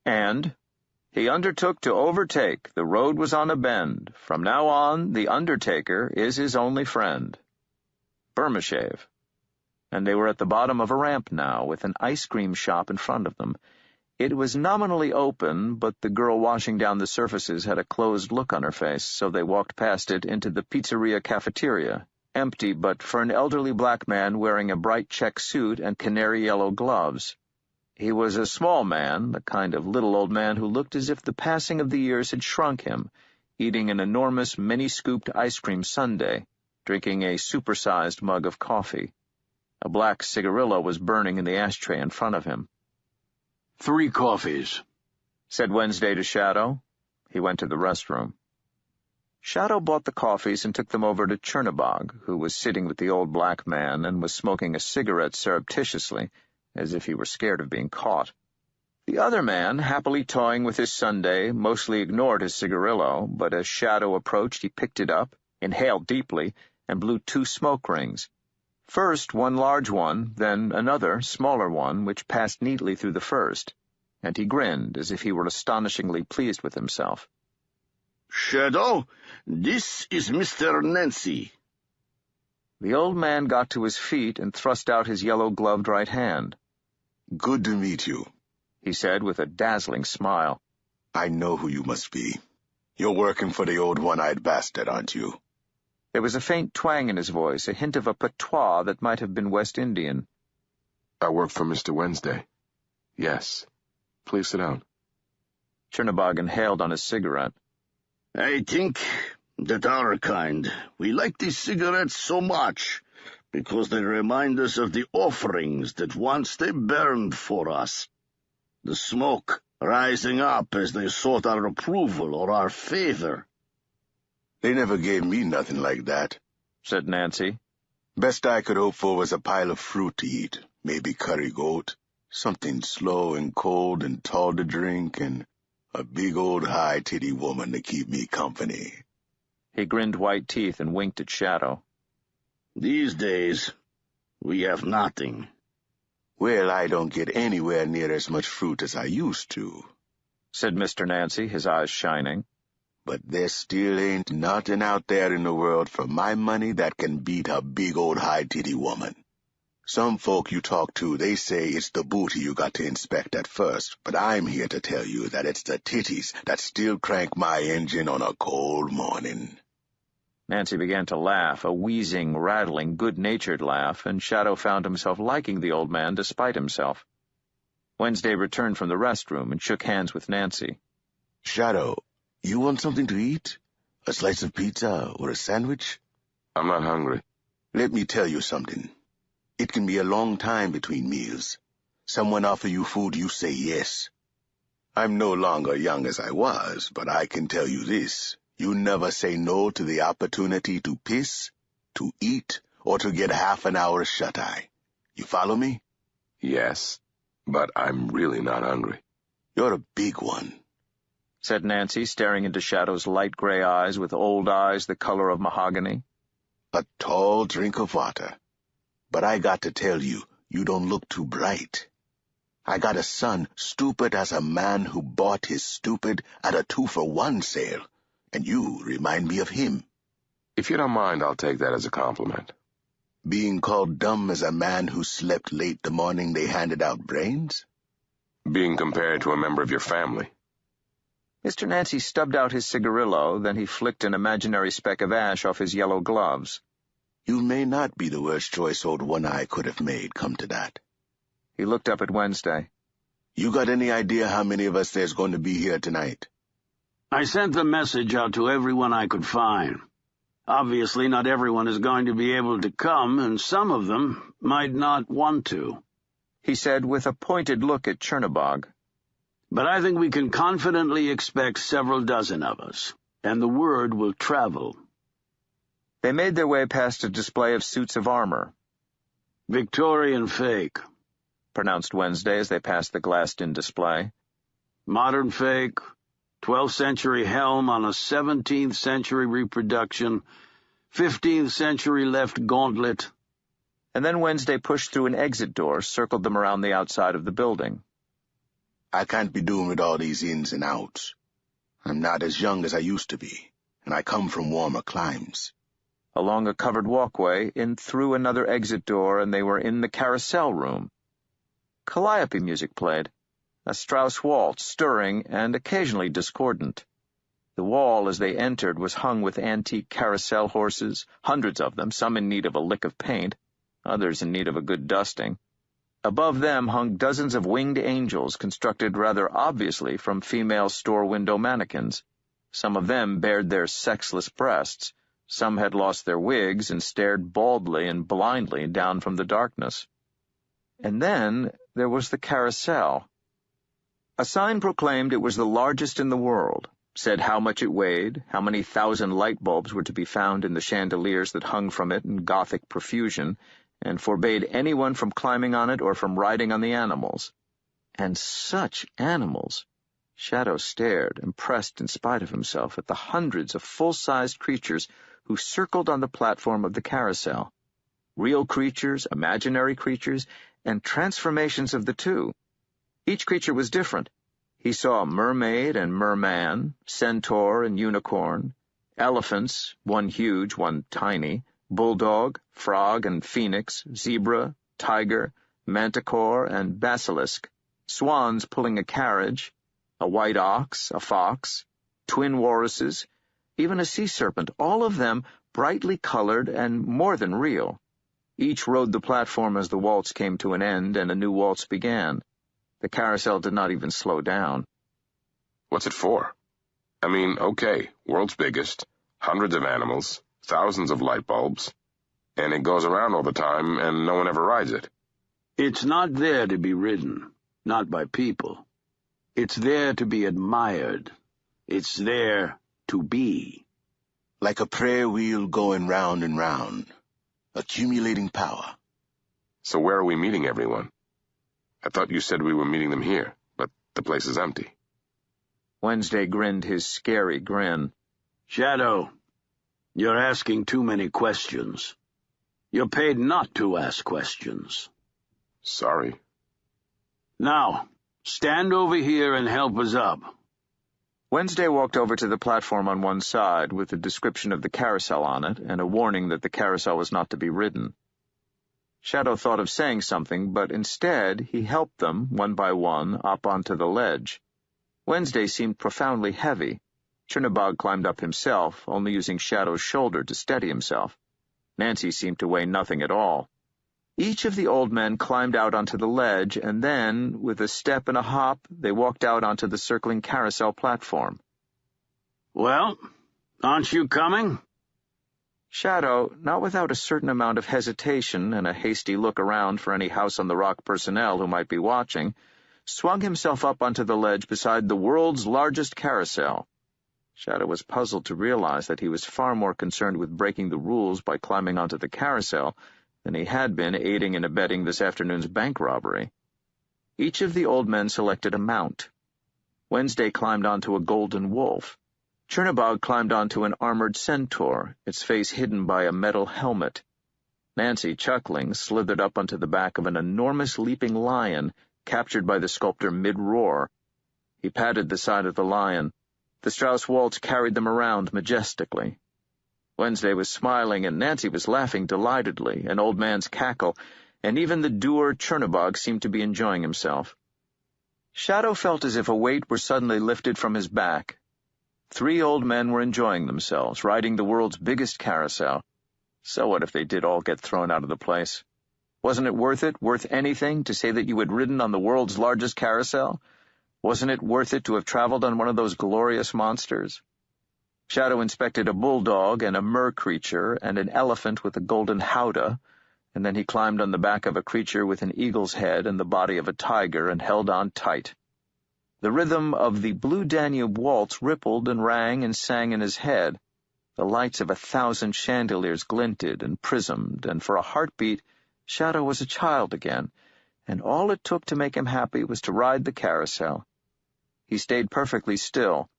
And, "He undertook to overtake, the road was on a bend. From now on, the Undertaker is his only friend." Burmashave. And they were at the bottom of a ramp now, with an ice cream shop in front of them. It was nominally open, but the girl washing down the surfaces had a closed look on her face, so they walked past it into the pizzeria cafeteria, empty but for an elderly black man wearing a bright check suit and canary-yellow gloves. He was a small man, the kind of little old man who looked as if the passing of the years had shrunk him, eating an enormous many-scooped ice cream sundae, drinking a supersized mug of coffee. A black cigarillo was burning in the ashtray in front of him. 3 coffees, said Wednesday to Shadow. He went to the restroom. Shadow bought the coffees and took them over to Chernobog, who was sitting with the old black man and was smoking a cigarette surreptitiously, as if he were scared of being caught. The other man, happily toying with his sundae, mostly ignored his cigarillo, but as Shadow approached he picked it up, inhaled deeply, and blew 2 smoke rings. First one large one, then another, smaller one, which passed neatly through the first, and he grinned as if he were astonishingly pleased with himself. "Shadow, this is Mr. Nancy." The old man got to his feet and thrust out his yellow-gloved right hand. "Good to meet you," he said with a dazzling smile. "I know who you must be. You're working for the old one-eyed bastard, aren't you?" There was a faint twang in his voice, a hint of a patois that might have been West Indian. "I work for Mr. Wednesday. Yes. Please sit down." Chernobog inhaled on his cigarette. "I think that our kind, we like these cigarettes so much because they remind us of the offerings that once they burned for us. The smoke rising up as they sought our approval or our favor." "They never gave me nothing like that," said Nancy. "Best I could hope for was a pile of fruit to eat, maybe curry goat, something slow and cold and tall to drink, and a big old high-titty woman to keep me company." He grinned white teeth and winked at Shadow. "These days, we have nothing." "Well, I don't get anywhere near as much fruit as I used to," said Mr. Nancy, his eyes shining. "But there still ain't nothing out there in the world for my money that can beat a big old high-titty woman. Some folk you talk to, they say it's the booty you got to inspect at first, but I'm here to tell you that it's the titties that still crank my engine on a cold morning." Nancy began to laugh, a wheezing, rattling, good-natured laugh, and Shadow found himself liking the old man despite himself. Wednesday returned from the restroom and shook hands with Nancy. "Shadow, you want something to eat? A slice of pizza or a sandwich?" "I'm not hungry." "Let me tell you something. It can be a long time between meals. Someone offer you food, you say yes. I'm no longer young as I was, but I can tell you this. You never say no to the opportunity to piss, to eat, or to get half an hour shut-eye. You follow me?" "Yes, but I'm really not hungry." "You're a big one," said Nancy, staring into Shadow's light gray eyes with old eyes the color of mahogany. "A tall drink of water. But I got to tell you, you don't look too bright. I got a son stupid as a man who bought his stupid at a 2-for-1 sale, and you remind me of him." "If you don't mind, I'll take that as a compliment." Being called dumb as a man who slept late the morning they handed out brains? Being compared to a member of your family. Mr. Nancy stubbed out his cigarillo, then he flicked an imaginary speck of ash off his yellow gloves. You may not be the worst choice old One-Eye could have made, come to that. He looked up at Wednesday. You got any idea how many of us there's going to be here tonight? I sent the message out to everyone I could find. Obviously, not everyone is going to be able to come, and some of them might not want to, he said with a pointed look at Chernobog. But I think we can confidently expect several dozen of us, and the word will travel. They made their way past a display of suits of armor. Victorian fake, pronounced Wednesday as they passed the glassed-in display. Modern fake, 12th century helm on a 17th century reproduction, 15th century left gauntlet. And then Wednesday pushed through an exit door, circled them around the outside of the building. I can't be doing with all these ins and outs. I'm not as young as I used to be, and I come from warmer climes. Along a covered walkway, in through another exit door, and they were in the carousel room. Calliope music played, a Strauss waltz, stirring and occasionally discordant. The wall, as they entered, was hung with antique carousel horses, hundreds of them, some in need of a lick of paint, others in need of a good dusting. Above them hung dozens of winged angels constructed rather obviously from female store window mannequins. Some of them bared their sexless breasts. Some had lost their wigs and stared baldly and blindly down from the darkness. And then there was the carousel. A sign proclaimed it was the largest in the world, said how much it weighed, how many thousand light bulbs were to be found in the chandeliers that hung from it in Gothic profusion, and forbade anyone from climbing on it or from riding on the animals. And such animals! Shadow stared, impressed in spite of himself, at the hundreds of full-sized creatures who circled on the platform of the carousel. Real creatures, imaginary creatures, and transformations of the two. Each creature was different. He saw mermaid and merman, centaur and unicorn, elephants, one huge, one tiny, bulldog, frog and phoenix, zebra, tiger, manticore and basilisk, swans pulling a carriage, a white ox, a fox, twin walruses, even a sea serpent, all of them brightly colored and more than real. Each rode the platform as the waltz came to an end and a new waltz began. The carousel did not even slow down. What's it for? I mean, okay, world's biggest, hundreds of animals, thousands of light bulbs, and it goes around all the time and no one ever rides it. It's not there to be ridden, not by people. It's there to be admired. It's there to be. Like a prayer wheel going round and round, accumulating power. So where are we meeting everyone? I thought you said we were meeting them here, but the place is empty. Wednesday grinned his scary grin. Shadow, you're asking too many questions. You're paid not to ask questions. Sorry. Now, stand over here and help us up. Wednesday walked over to the platform on one side with a description of the carousel on it and a warning that the carousel was not to be ridden. Shadow thought of saying something, but instead he helped them, one by one, up onto the ledge. Wednesday seemed profoundly heavy. Chernobog climbed up himself, only using Shadow's shoulder to steady himself. Nancy seemed to weigh nothing at all. Each of the old men climbed out onto the ledge, and then, with a step and a hop, they walked out onto the circling carousel platform. Well, aren't you coming? Shadow, not without a certain amount of hesitation and a hasty look around for any House on the Rock personnel who might be watching, swung himself up onto the ledge beside the world's largest carousel. Shadow was puzzled to realize that he was far more concerned with breaking the rules by climbing onto the carousel than he had been aiding and abetting this afternoon's bank robbery. Each of the old men selected a mount. Wednesday climbed onto a golden wolf. Chernobog climbed onto an armored centaur, its face hidden by a metal helmet. Nancy, chuckling, slithered up onto the back of an enormous leaping lion, captured by the sculptor mid-roar. He patted the side of the lion. The Strauss waltz carried them around majestically. Wednesday was smiling, and Nancy was laughing delightedly, an old man's cackle, and even the dour Chernobog seemed to be enjoying himself. Shadow felt as if a weight were suddenly lifted from his back. 3 old men were enjoying themselves, riding the world's biggest carousel. So what if they did all get thrown out of the place? Wasn't it, worth anything, to say that you had ridden on the world's largest carousel? Wasn't it worth it to have traveled on one of those glorious monsters? Shadow inspected a bulldog and a mer creature and an elephant with a golden howdah, and then he climbed on the back of a creature with an eagle's head and the body of a tiger and held on tight. The rhythm of the Blue Danube waltz rippled and rang and sang in his head. The lights of 1,000 chandeliers glinted and prismed, and for a heartbeat, Shadow was a child again, and all it took to make him happy was to ride the carousel. He stayed perfectly still,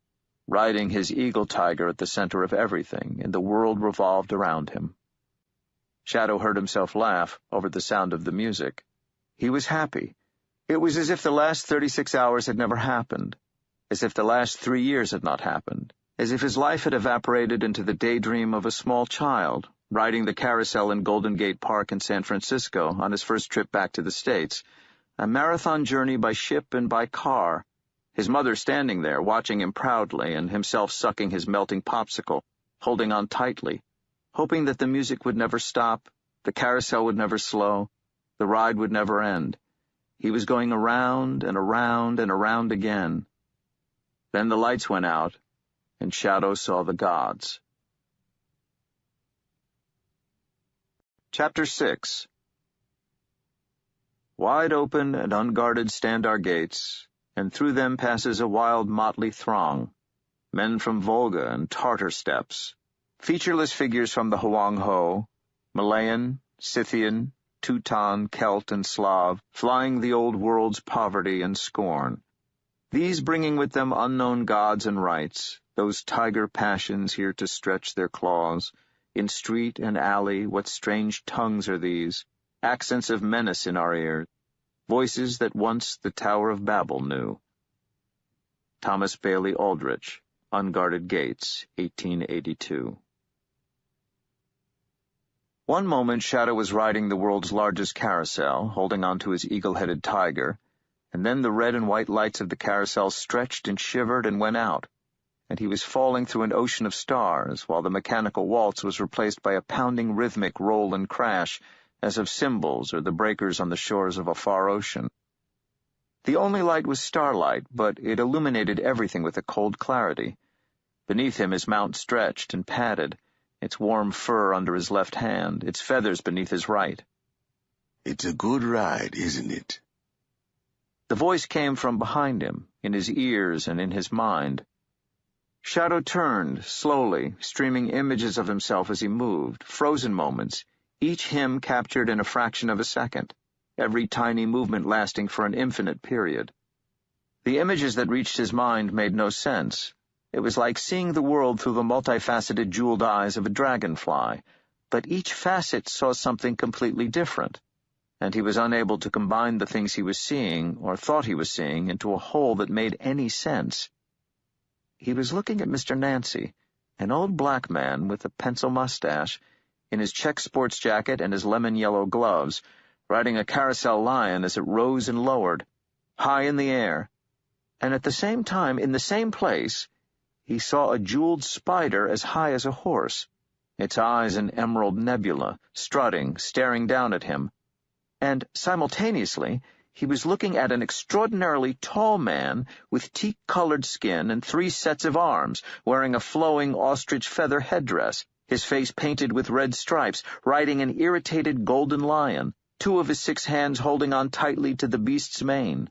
riding his eagle tiger at the center of everything, and the world revolved around him. Shadow heard himself laugh over the sound of the music. He was happy. It was as if the last 36 hours had never happened, as if the last 3 years had not happened, as if his life had evaporated into the daydream of a small child, riding the carousel in Golden Gate Park in San Francisco on his first trip back to the States, a marathon journey by ship and by car, his mother standing there watching him proudly and himself sucking his melting popsicle, holding on tightly, hoping that the music would never stop, the carousel would never slow, the ride would never end. He was going around and around and around again. Then the lights went out, and Shadow saw the gods. Chapter 6. Wide open and unguarded stand our gates, and through them passes a wild motley throng, men from Volga and Tartar steppes, featureless figures from the Hoang-Ho, Malayan, Scythian, Teuton, Celt, and Slav, flying the old world's poverty and scorn. These bringing with them unknown gods and rites, those tiger passions here to stretch their claws. In street and alley, what strange tongues are these, accents of menace in our ears, voices that once the Tower of Babel knew. Thomas Bailey Aldrich, Unguarded Gates, 1882. One moment Shadow was riding the world's largest carousel, holding on to his eagle-headed tiger, and then the red and white lights of the carousel stretched and shivered and went out, and he was falling through an ocean of stars, while the mechanical waltz was replaced by a pounding rhythmic roll and crash, as of cymbals or the breakers on the shores of a far ocean. The only light was starlight, but it illuminated everything with a cold clarity. Beneath him his mount stretched and padded, its warm fur under his left hand, its feathers beneath his right. "It's a good ride, isn't it?" The voice came from behind him, in his ears and in his mind. Shadow turned, slowly, streaming images of himself as he moved, frozen moments, each hymn captured in a fraction of a second, every tiny movement lasting for an infinite period. The images that reached his mind made no sense. It was like seeing the world through the multifaceted jeweled eyes of a dragonfly, but each facet saw something completely different, and he was unable to combine the things he was seeing, or thought he was seeing, into a whole that made any sense. He was looking at Mr. Nancy, an old black man with a pencil mustache, in his check sports jacket and his lemon-yellow gloves, riding a carousel lion as it rose and lowered, high in the air, and at the same time, in the same place, he saw a jeweled spider as high as a horse, its eyes an emerald nebula, strutting, staring down at him, and, simultaneously, he was looking at an extraordinarily tall man with teak-colored skin and 3 sets of arms, wearing a flowing ostrich feather headdress, his face painted with red stripes, riding an irritated golden lion, 2 of his 6 hands holding on tightly to the beast's mane.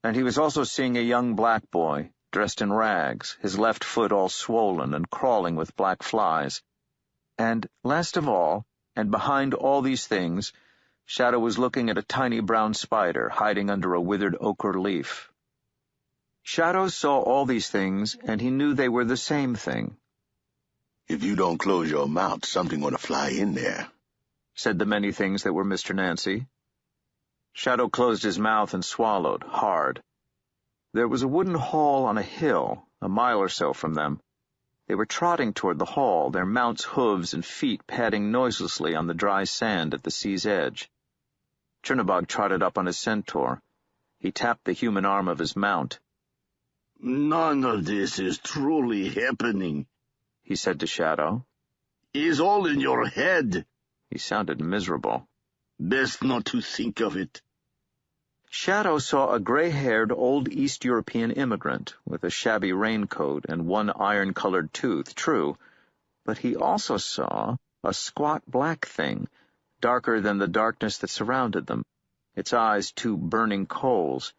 And he was also seeing a young black boy, dressed in rags, his left foot all swollen and crawling with black flies. And, last of all, and behind all these things, Shadow was looking at a tiny brown spider hiding under a withered ochre leaf. Shadow saw all these things, and he knew they were the same thing. "If you don't close your mouth, something gonna fly in there," said the many things that were Mr. Nancy. Shadow closed his mouth and swallowed, hard. There was a wooden hall on a hill, a mile or so from them. They were trotting toward the hall, their mounts' hooves and feet padding noiselessly on the dry sand at the sea's edge. Chernobog trotted up on his centaur. He tapped the human arm of his mount. "None of this is truly happening," he said to Shadow. "It's all in your head." He sounded miserable. "Best not to think of it." Shadow saw a gray-haired old East European immigrant with a shabby raincoat and one iron-colored tooth, true, but he also saw a squat black thing, darker than the darkness that surrounded them, its eyes two burning coals,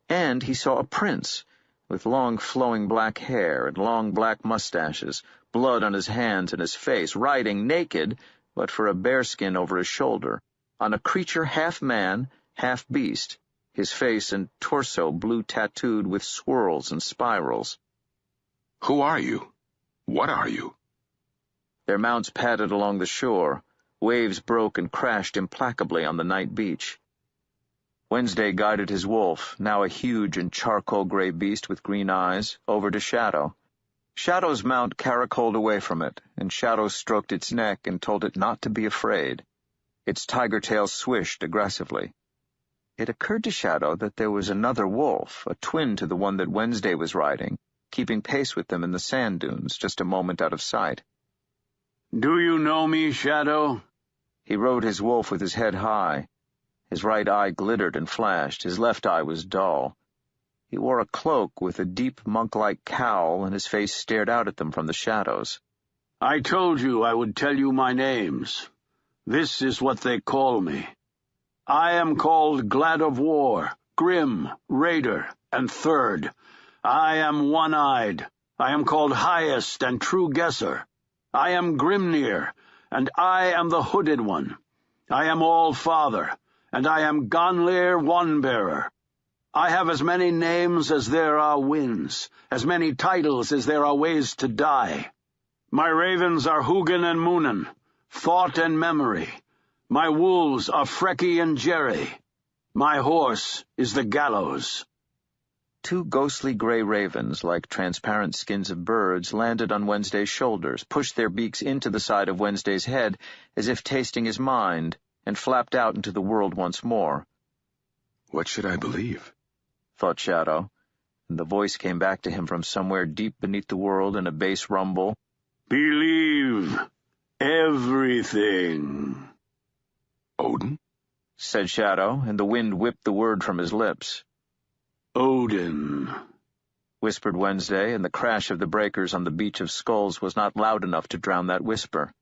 and he saw a prince with long flowing black hair and long black mustaches, blood on his hands and his face, riding naked, but for a bearskin over his shoulder, on a creature half man, half beast, his face and torso blue tattooed with swirls and spirals. "Who are you? What are you?" Their mounts padded along the shore. Waves broke and crashed implacably on the night beach. Wednesday guided his wolf, now a huge and charcoal-gray beast with green eyes, over to Shadow. Shadow's mount caracoled away from it, and Shadow stroked its neck and told it not to be afraid. Its tiger tail swished aggressively. It occurred to Shadow that there was another wolf, a twin to the one that Wednesday was riding, keeping pace with them in the sand dunes, just a moment out of sight. "Do you know me, Shadow?" He rode his wolf with his head high. His right eye glittered and flashed, his left eye was dull. He wore a cloak with a deep monk-like cowl, and his face stared out at them from the shadows. "I told you I would tell you my names. This is what they call me. I am called Glad of War, Grim, Raider, and Third. I am one-eyed. I am called Highest and True Guesser. I am Grimnir, and I am the Hooded One. I am All-Father, and I am Gonlir One-Bearer. I have as many names as there are winds, as many titles as there are ways to die. My ravens are Hugin and Moonin, Thought and Memory. My wolves are Frecky and Jerry. My horse is the Gallows." Two ghostly gray ravens, like transparent skins of birds, landed on Wednesday's shoulders, pushed their beaks into the side of Wednesday's head, as if tasting his mind, and flapped out into the world once more. "What should I believe?" thought Shadow, and the voice came back to him from somewhere deep beneath the world in a bass rumble. "Believe everything." "Odin?" said Shadow, and the wind whipped the word from his lips. "Odin," whispered Wednesday, and the crash of the breakers on the beach of skulls was not loud enough to drown that whisper.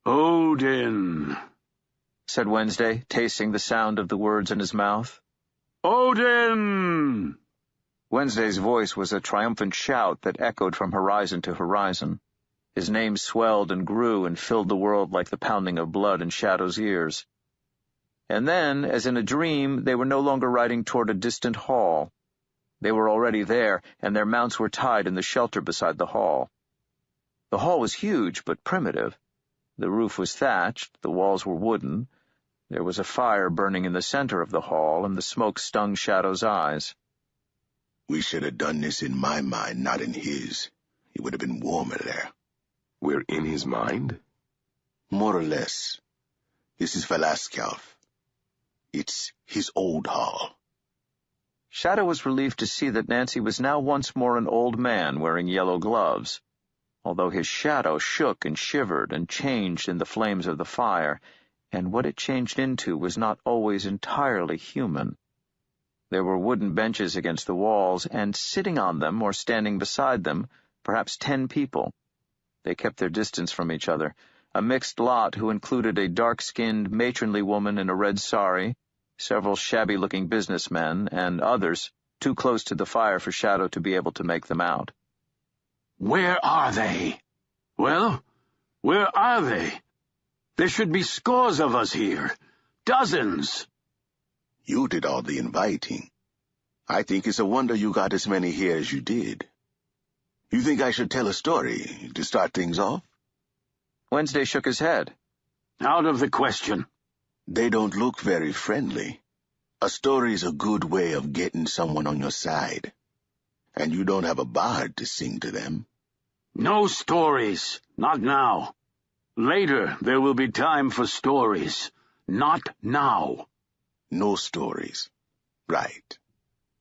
"Odin," said Wednesday, tasting the sound of the words in his mouth. "Odin!" Wednesday's voice was a triumphant shout that echoed from horizon to horizon. His name swelled and grew and filled the world like the pounding of blood in Shadow's ears. And then, as in a dream, they were no longer riding toward a distant hall. They were already there, and their mounts were tied in the shelter beside the hall. The hall was huge but primitive. The roof was thatched, the walls were wooden. There was a fire burning in the center of the hall, and the smoke stung Shadow's eyes. "We should have done this in my mind, not in his. It would have been warmer there." "We're in his mind?" "More or less. This is Velasquez. It's his old hall." Shadow was relieved to see that Nancy was now once more an old man wearing yellow gloves, although his shadow shook and shivered and changed in the flames of the fire, and what it changed into was not always entirely human. There were wooden benches against the walls, and sitting on them or standing beside them, perhaps 10 people. They kept their distance from each other, a mixed lot who included a dark-skinned, matronly woman in a red sari, several shabby-looking businessmen, and others, too close to the fire for Shadow to be able to make them out. "Where are they? Well, where are they? There should be scores of us here. Dozens." "You did all the inviting. I think it's a wonder you got as many here as you did. You think I should tell a story to start things off?" Wednesday shook his head. "Out of the question." "They don't look very friendly. A story's a good way of getting someone on your side. And you don't have a bard to sing to them." No stories. Not now. Later there will be time for stories. Not now. No stories. Right.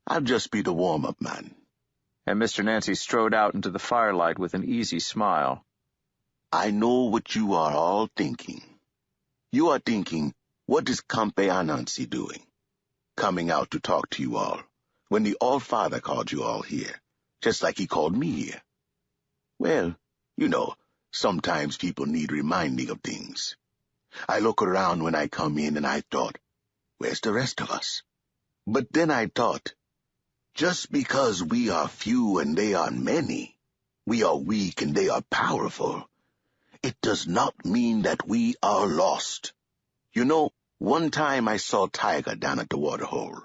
I'll just be the warm-up man. And Mr. Nancy strode out into the firelight with an easy smile. I know what you are all thinking. You are thinking, what is Campe Anansi doing? Coming out to talk to you all, when the All-Father called you all here, just like he called me here. Well, you know, sometimes people need reminding of things. I look around when I come in and I thought, where's the rest of us? But then I thought, just because we are few and they are many, we are weak and they are powerful, it does not mean that we are lost. You know, one time I saw Tiger down at the waterhole.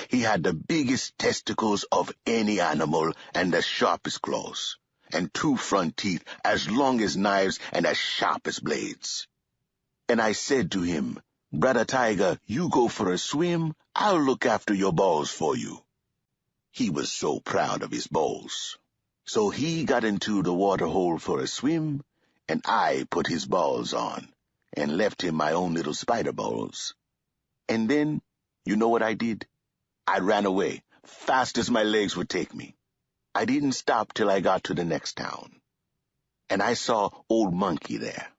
He had the biggest testicles of any animal and the sharpest claws, and 2 front teeth as long as knives and as sharp as blades. And I said to him, Brother Tiger, you go for a swim, I'll look after your balls for you. He was so proud of his balls. So he got into the waterhole for a swim, and I put his balls on, and left him my own little spider balls. And then, you know what I did? I ran away, fast as my legs would take me. I didn't stop till I got to the next town. And I saw Old Monkey there.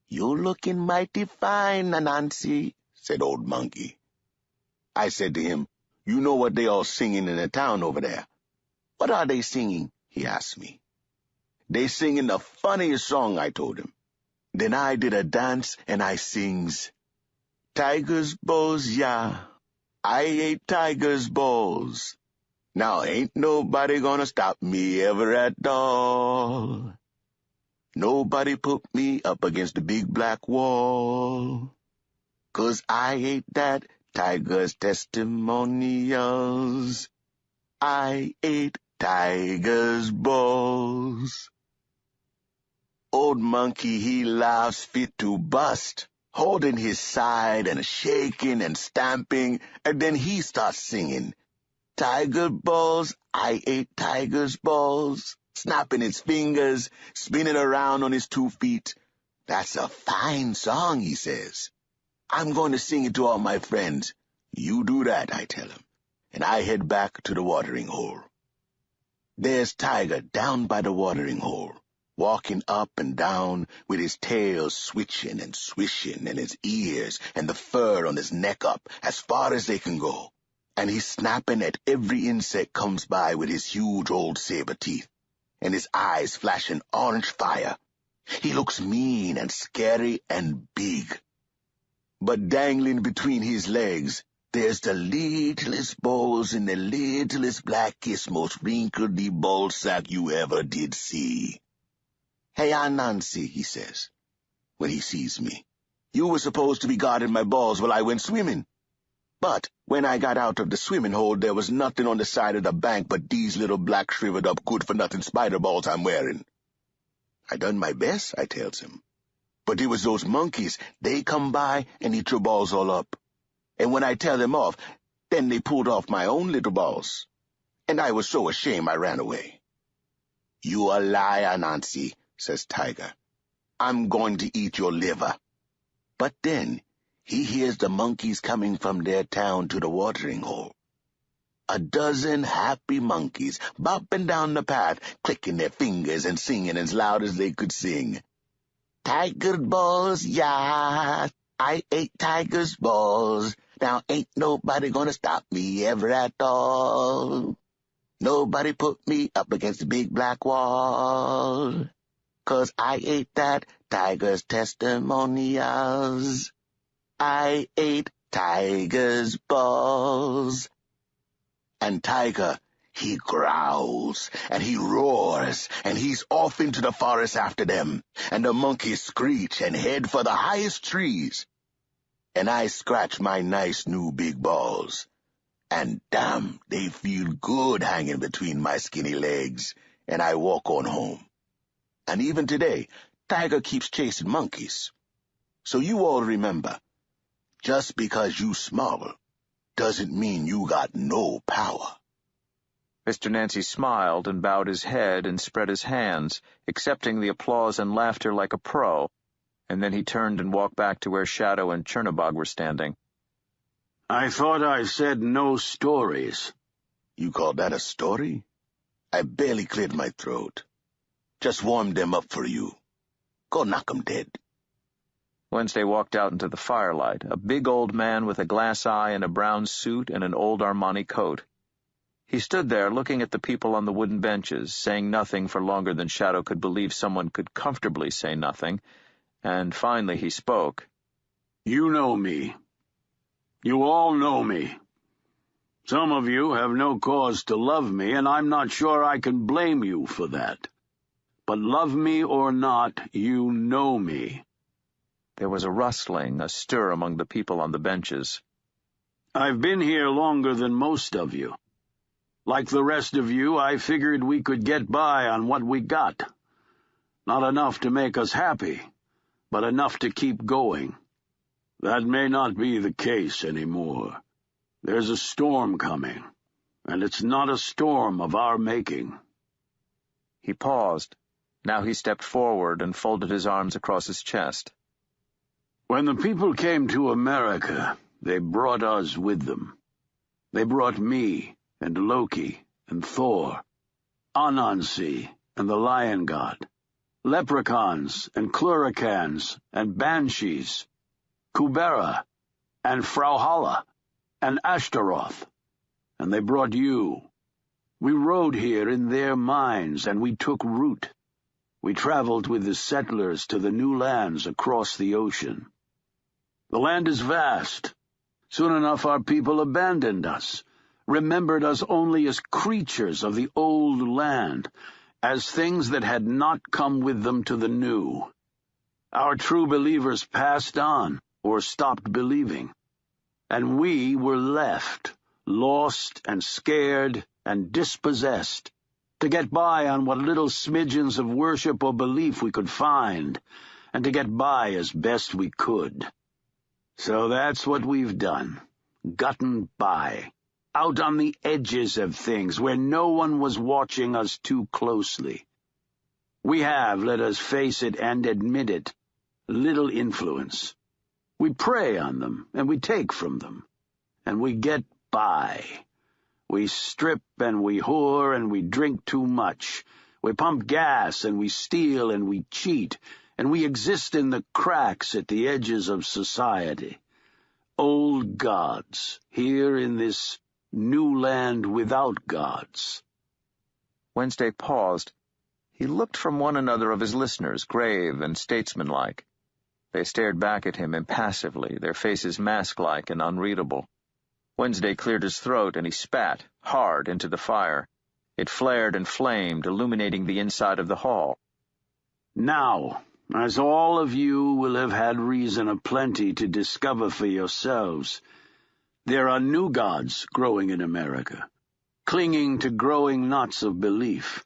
"You're looking mighty fine, Anansi," said Old Monkey. I said to him, "You know what they all singing in the town over there?" "What are they singing?" he asked me. "They singing the funniest song," I told him. Then I did a dance and I sings, "Tiger's balls, yeah, I ate tiger's balls. Now ain't nobody gonna stop me ever at all. Nobody put me up against the big black wall, 'cause I ate that tiger's testimonials. I ate tiger's balls." Old Monkey, he laughs fit to bust, holding his side and shaking and stamping, and then he starts singing, "Tiger balls, I ate tiger's balls," snapping his fingers, spinning around on his 2 feet. "That's a fine song," he says. "I'm going to sing it to all my friends." "You do that," I tell him, and I head back to the watering hole. There's Tiger down by the watering hole, walking up and down with his tail switching and swishing and his ears and the fur on his neck up as far as they can go. And he's snapping at every insect comes by with his huge old saber teeth, and his eyes flashing orange fire. He looks mean and scary and big. But dangling between his legs, there's the littlest balls in the littlest, blackest, most wrinkledy ball sack you ever did see. "Hey, Anansi," he says, when he sees me, "you were supposed to be guarding my balls while I went swimming. But when I got out of the swimming hole, there was nothing on the side of the bank but these little black shriveled up good-for-nothing spider balls I'm wearing." "I done my best," I tells him. "But it was those monkeys. They come by and eat your balls all up. And when I tell them off, then they pulled off my own little balls. And I was so ashamed I ran away." "You a liar, Nancy," says Tiger. "I'm going to eat your liver." But then he hears the monkeys coming from their town to the watering hole. 12 happy monkeys bopping down the path, clicking their fingers and singing as loud as they could sing. "Tiger balls, yeah, I ate tiger's balls. Now ain't nobody gonna stop me ever at all. Nobody put me up against the big black wall, 'cause I ate that tiger's testimonials. I ate tiger's balls." And Tiger, he growls, and he roars, and he's off into the forest after them, and the monkeys screech and head for the highest trees. And I scratch my nice new big balls, and damn, they feel good hanging between my skinny legs, and I walk on home. And even today, Tiger keeps chasing monkeys. So you all remember, just because you small doesn't mean you got no power. Mr. Nancy smiled and bowed his head and spread his hands, accepting the applause and laughter like a pro, and then he turned and walked back to where Shadow and Chernobog were standing. I thought I said no stories. You call that a story? I barely cleared my throat. Just warmed them up for you. Go knock 'em dead. Wednesday walked out into the firelight, a big old man with a glass eye and a brown suit and an old Armani coat. He stood there looking at the people on the wooden benches, saying nothing for longer than Shadow could believe someone could comfortably say nothing, and finally he spoke. You know me. You all know me. Some of you have no cause to love me, and I'm not sure I can blame you for that. But love me or not, you know me. There was a rustling, a stir among the people on the benches. I've been here longer than most of you. Like the rest of you, I figured we could get by on what we got. Not enough to make us happy, but enough to keep going. That may not be the case anymore. There's a storm coming, and it's not a storm of our making. He paused. Now he stepped forward and folded his arms across his chest. When the people came to America, they brought us with them. They brought me and Loki and Thor, Anansi and the Lion God, leprechauns and cluricans and banshees, Kubera and Frauhala and Ashtaroth, and they brought you. We rode here in their mines, and we took root. We traveled with the settlers to the new lands across the ocean. The land is vast. Soon enough our people abandoned us, remembered us only as creatures of the old land, as things that had not come with them to the new. Our true believers passed on, or stopped believing. And we were left, lost and scared and dispossessed, to get by on what little smidgens of worship or belief we could find, and to get by as best we could. So that's what we've done, gotten by, out on the edges of things where no one was watching us too closely. We have, let us face it and admit it, little influence. We prey on them, and we take from them, and we get by. We strip and we whore and we drink too much. We pump gas and we steal and we cheat, and we exist in the cracks at the edges of society. Old gods, here in this new land without gods. Wednesday paused. He looked from one another of his listeners, grave and statesmanlike. They stared back at him impassively, their faces mask-like and unreadable. Wednesday cleared his throat, and he spat, hard, into the fire. It flared and flamed, illuminating the inside of the hall. Now, as all of you will have had reason aplenty to discover for yourselves, there are new gods growing in America, clinging to growing knots of belief,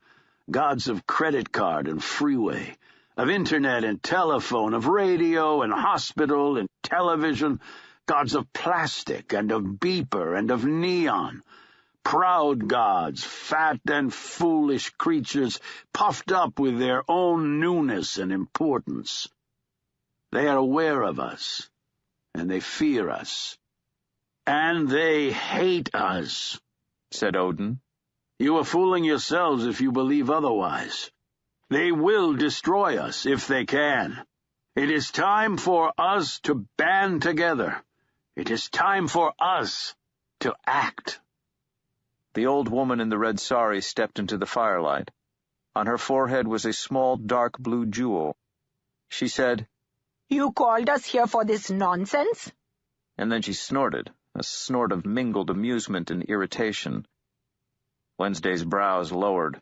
gods of credit card and freeway, of internet and telephone, of radio and hospital and television, gods of plastic and of beeper and of neon, proud gods, fat and foolish creatures puffed up with their own newness and importance. They are aware of us, and they fear us, and they hate us, said Odin. You are fooling yourselves if you believe otherwise. They will destroy us if they can. It is time for us to band together. It is time for us to act. The old woman in the red sari stepped into the firelight. On her forehead was a small dark blue jewel. She said, You called us here for this nonsense? And then she snorted, a snort of mingled amusement and irritation. Wednesday's brows lowered.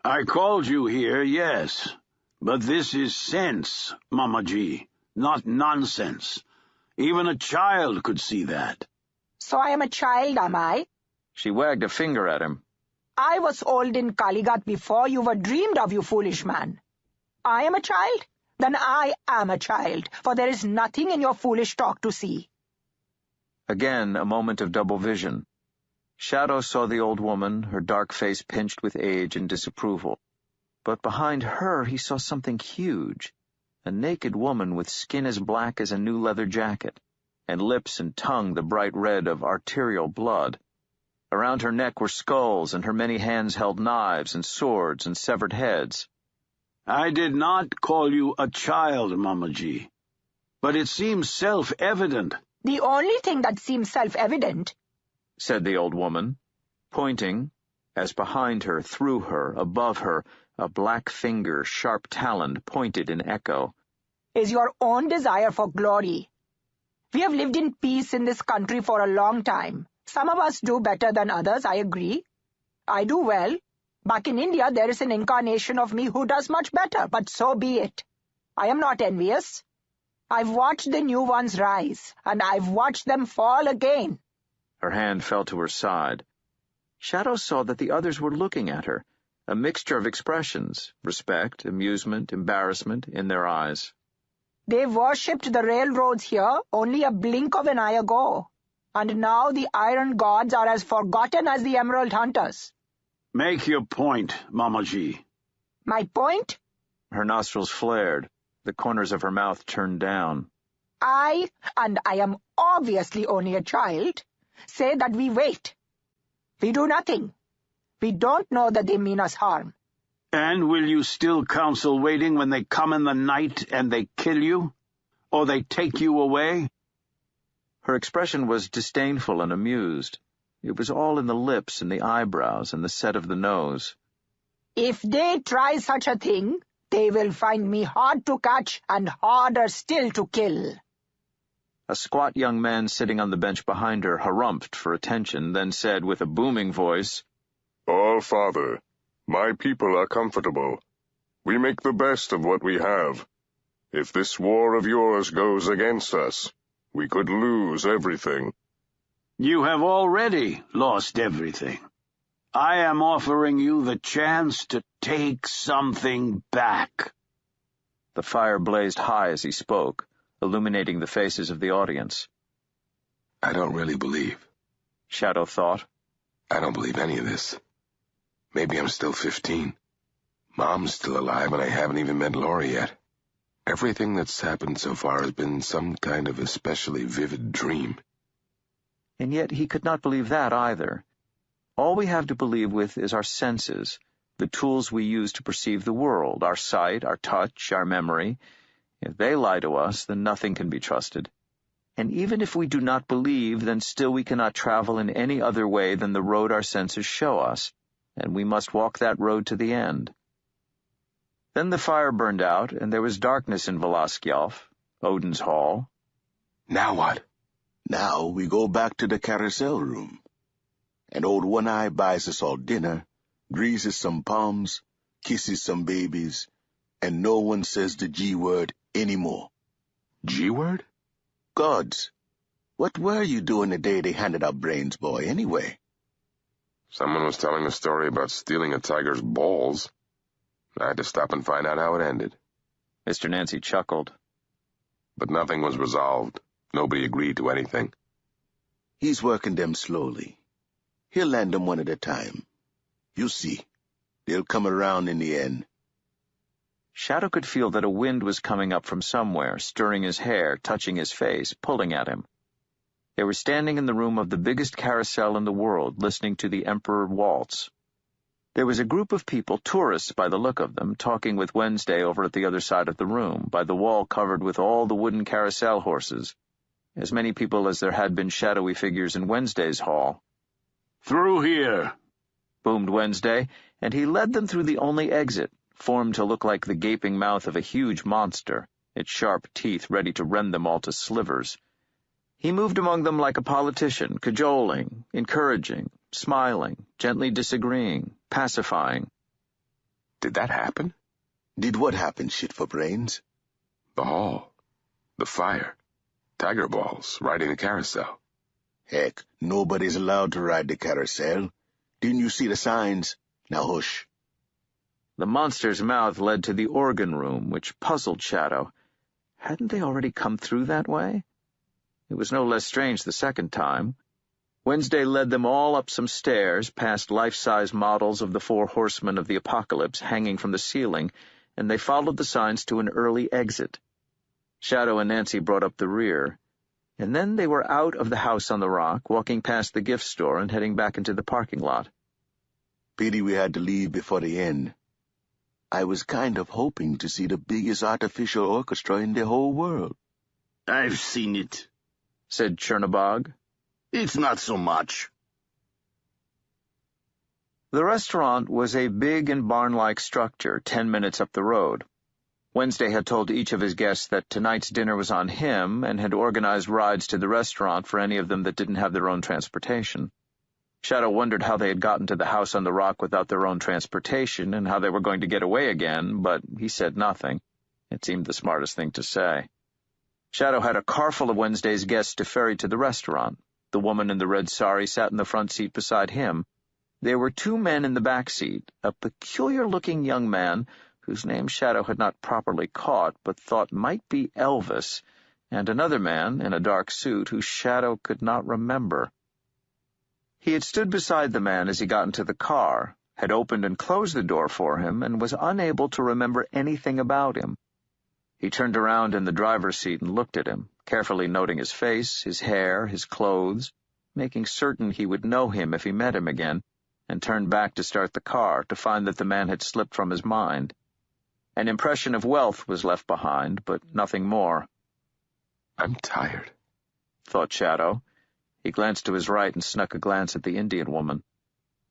I called you here, yes, but this is sense, Mama G, not nonsense. Even a child could see that. So I am a child, am I? She wagged a finger at him. I was old in Kaligat before you were dreamed of, you foolish man. I am a child? Then I am a child, for there is nothing in your foolish talk to see. Again, a moment of double vision. Shadow saw the old woman, her dark face pinched with age and disapproval. But behind her he saw something huge, a naked woman with skin as black as a new leather jacket, and lips and tongue the bright red of arterial blood. Around her neck were skulls, and her many hands held knives and swords and severed heads. I did not call you a child, Mamaji, but it seems self-evident. The only thing that seems self-evident, said the old woman, pointing, as behind her, through her, above her, a black finger, sharp-taloned, pointed in echo, is your own desire for glory. We have lived in peace in this country for a long time. Some of us do better than others, I agree. I do well. Back in India, there is an incarnation of me who does much better, but so be it. I am not envious. I've watched the new ones rise, and I've watched them fall again. Her hand fell to her side. Shadow saw that the others were looking at her, a mixture of expressions, respect, amusement, embarrassment, in their eyes. They worshipped the railroads here only a blink of an eye ago, and now the iron gods are as forgotten as the emerald hunters. Make your point, Mamaji. My point? Her nostrils flared, the corners of her mouth turned down. And I am obviously only a child, say that we wait. We do nothing. We don't know that they mean us harm. And will you still counsel waiting when they come in the night and they kill you? Or they take you away? Her expression was disdainful and amused. It was all in the lips and the eyebrows and the set of the nose. If they try such a thing, they will find me hard to catch and harder still to kill. A squat young man sitting on the bench behind her harumphed for attention, then said with a booming voice, All Father, my people are comfortable. We make the best of what we have. If this war of yours goes against us, we could lose everything. You have already lost everything. I am offering you the chance to take something back. The fire blazed high as he spoke, illuminating the faces of the audience. I don't really believe, Shadow thought. I don't believe any of this. Maybe I'm still 15. Mom's still alive and I haven't even met Laurie yet. Everything that's happened so far has been some kind of especially vivid dream. And yet he could not believe that either. All we have to believe with is our senses, the tools we use to perceive the world, our sight, our touch, our memory. If they lie to us, then nothing can be trusted. And even if we do not believe, then still we cannot travel in any other way than the road our senses show us, and we must walk that road to the end. Then the fire burned out, and there was darkness in Velaskjalf, Odin's hall. Now what? Now we go back to the carousel room. And old One-Eye buys us all dinner, greases some palms, kisses some babies, and no one says the G-word anymore. G-word? Gods, what were you doing the day they handed out brains, boy, anyway? Someone was telling a story about stealing a tiger's balls. I had to stop and find out how it ended. Mr. Nancy chuckled. But nothing was resolved. Nobody agreed to anything. He's working them slowly. He'll land them one at a time. You see, they'll come around in the end. Shadow could feel that a wind was coming up from somewhere, stirring his hair, touching his face, pulling at him. They were standing in the room of the biggest carousel in the world, listening to the Emperor waltz. There was a group of people, tourists by the look of them, talking with Wednesday over at the other side of the room, by the wall covered with all the wooden carousel horses. As many people as there had been shadowy figures in Wednesday's hall. Through here, boomed Wednesday, and he led them through the only exit, formed to look like the gaping mouth of a huge monster, its sharp teeth ready to rend them all to slivers. He moved among them like a politician, cajoling, encouraging, smiling, gently disagreeing, pacifying. Did that happen? Did what happen, shit for brains? The hall. The fire. Tiger balls, riding the carousel. Heck, nobody's allowed to ride the carousel. Didn't you see the signs? Now hush. The monster's mouth led to the organ room, which puzzled Shadow. Hadn't they already come through that way? It was no less strange the second time. Wednesday led them all up some stairs, past life-size models of the 4 horsemen of the apocalypse hanging from the ceiling, and they followed the signs to an early exit. Shadow and Nancy brought up the rear, and then they were out of the house on the rock, walking past the gift store and heading back into the parking lot. Pity we had to leave before the end. I was kind of hoping to see the biggest artificial orchestra in the whole world. I've seen it, said Chernobog. It's not so much. The restaurant was a big and barn-like structure 10 minutes up the road. Wednesday had told each of his guests that tonight's dinner was on him and had organized rides to the restaurant for any of them that didn't have their own transportation. Shadow wondered how they had gotten to the house on the rock without their own transportation and how they were going to get away again, but he said nothing. It seemed the smartest thing to say. Shadow had a car full of Wednesday's guests to ferry to the restaurant. The woman in the red sari sat in the front seat beside him. There were 2 men in the back seat, a peculiar-looking young man whose name Shadow had not properly caught but thought might be Elvis, and another man in a dark suit whose Shadow could not remember. He had stood beside the man as he got into the car, had opened and closed the door for him, and was unable to remember anything about him. He turned around in the driver's seat and looked at him, carefully noting his face, his hair, his clothes, making certain he would know him if he met him again, and turned back to start the car to find that the man had slipped from his mind. An impression of wealth was left behind, but nothing more. I'm tired, thought Shadow. He glanced to his right and snuck a glance at the Indian woman.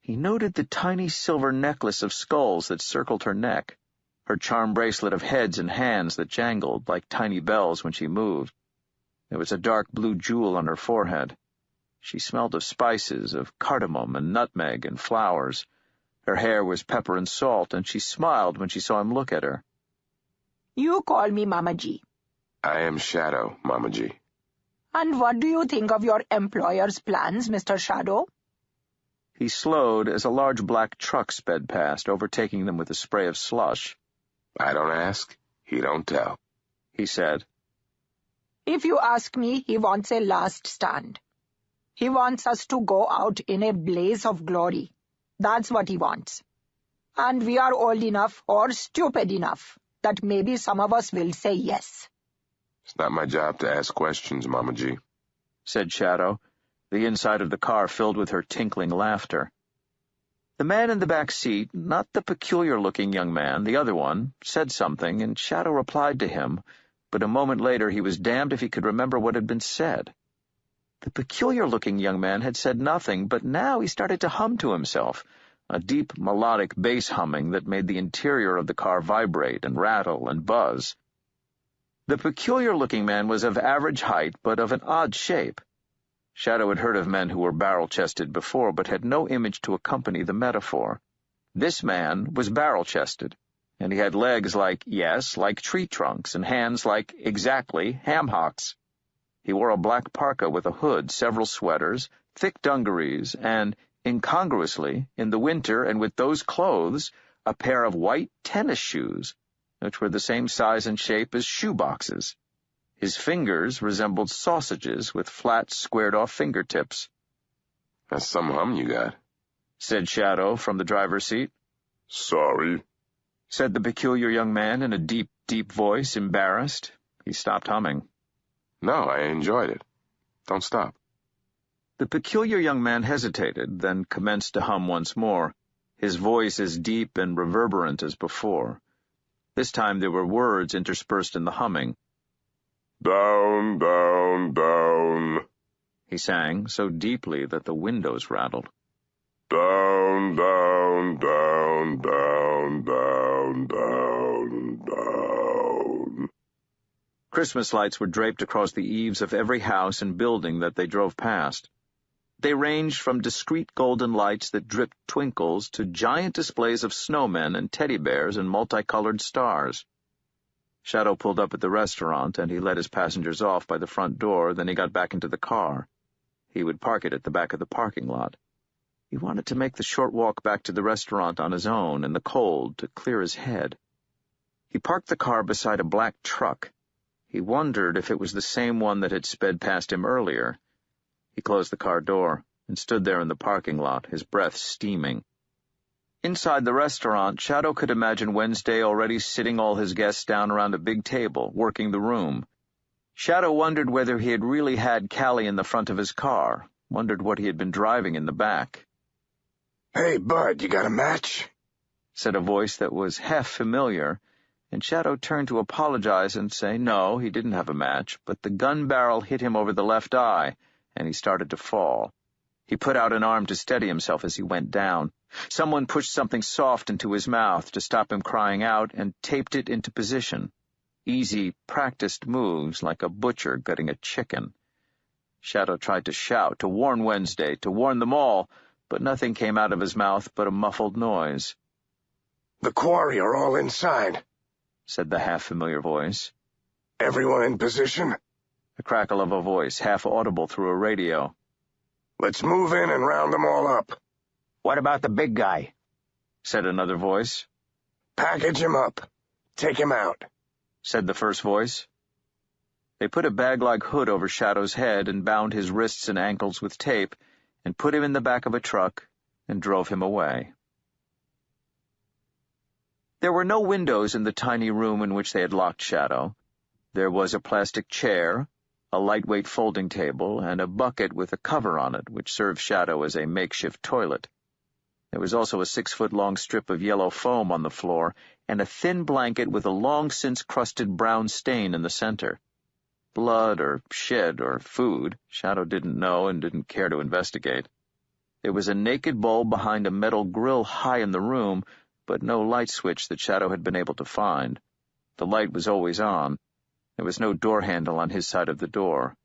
He noted the tiny silver necklace of skulls that circled her neck, her charm bracelet of heads and hands that jangled like tiny bells when she moved. There was a dark blue jewel on her forehead. She smelled of spices, of cardamom and nutmeg and flowers. Her hair was pepper and salt, and she smiled when she saw him look at her. You call me Mama G. I am Shadow, Mama G. And what do you think of your employer's plans, Mr. Shadow? He slowed as a large black truck sped past, overtaking them with a spray of slush. I don't ask, he don't tell, he said. If you ask me, he wants a last stand. He wants us to go out in a blaze of glory. That's what he wants. And we are old enough or stupid enough that maybe some of us will say yes. It's not my job to ask questions, Mama G, said Shadow, the inside of the car filled with her tinkling laughter. The man in the back seat, not the peculiar-looking young man, the other one, said something, and Shadow replied to him, but a moment later he was damned if he could remember what had been said. The peculiar-looking young man had said nothing, but now he started to hum to himself, a deep melodic bass humming that made the interior of the car vibrate and rattle and buzz. The peculiar-looking man was of average height, but of an odd shape. Shadow had heard of men who were barrel-chested before, but had no image to accompany the metaphor. This man was barrel-chested, and he had legs like tree trunks, and hands like, exactly, ham hocks. He wore a black parka with a hood, several sweaters, thick dungarees, and, incongruously, in the winter and with those clothes, a pair of white tennis shoes, which were the same size and shape as shoe boxes. His fingers resembled sausages with flat, squared-off fingertips. That's some hum you got, said Shadow from the driver's seat. Sorry, said the peculiar young man in a deep, deep voice, embarrassed. He stopped humming. No, I enjoyed it. Don't stop. The peculiar young man hesitated, then commenced to hum once more, his voice as deep and reverberant as before. This time there were words interspersed in the humming. Down, down, down, he sang, so deeply that the windows rattled. Down, down, down, down, down, down, down. Christmas lights were draped across the eaves of every house and building that they drove past. They ranged from discreet golden lights that dripped twinkles to giant displays of snowmen and teddy bears and multicolored stars. Shadow pulled up at the restaurant, and he let his passengers off by the front door, then he got back into the car. He would park it at the back of the parking lot. He wanted to make the short walk back to the restaurant on his own in the cold to clear his head. He parked the car beside a black truck. He wondered if it was the same one that had sped past him earlier. He closed the car door. and stood there in the parking lot, his breath steaming. Inside the restaurant, Shadow could imagine Wednesday already sitting all his guests down around a big table, working the room. Shadow wondered whether he had really had Callie in the front of his car, wondered what he had been driving in the back. "Hey, Bud, you got a match?" said a voice that was half familiar, and Shadow turned to apologize and say no, he didn't have a match, but the gun barrel hit him over the left eye, and he started to fall. He put out an arm to steady himself as he went down. Someone pushed something soft into his mouth to stop him crying out and taped it into position. Easy, practiced moves like a butcher gutting a chicken. Shadow tried to shout, to warn Wednesday, to warn them all, but nothing came out of his mouth but a muffled noise. "The quarry are all inside," said the half-familiar voice. "Everyone in position?" The crackle of a voice, half audible through a radio. "Let's move in and round them all up." "What about the big guy?" said another voice. "Package him up. Take him out," said the first voice. They put a bag-like hood over Shadow's head and bound his wrists and ankles with tape and put him in the back of a truck and drove him away. There were no windows in the tiny room in which they had locked Shadow. There was a plastic chair, a lightweight folding table, and a bucket with a cover on it, which served Shadow as a makeshift toilet. There was also a 6-foot-long strip of yellow foam on the floor, and a thin blanket with a long-since-crusted brown stain in the center. Blood or shit or food, Shadow didn't know and didn't care to investigate. There was a naked bulb behind a metal grill high in the room, but no light switch that Shadow had been able to find. The light was always on. There was no door handle on his side of the door.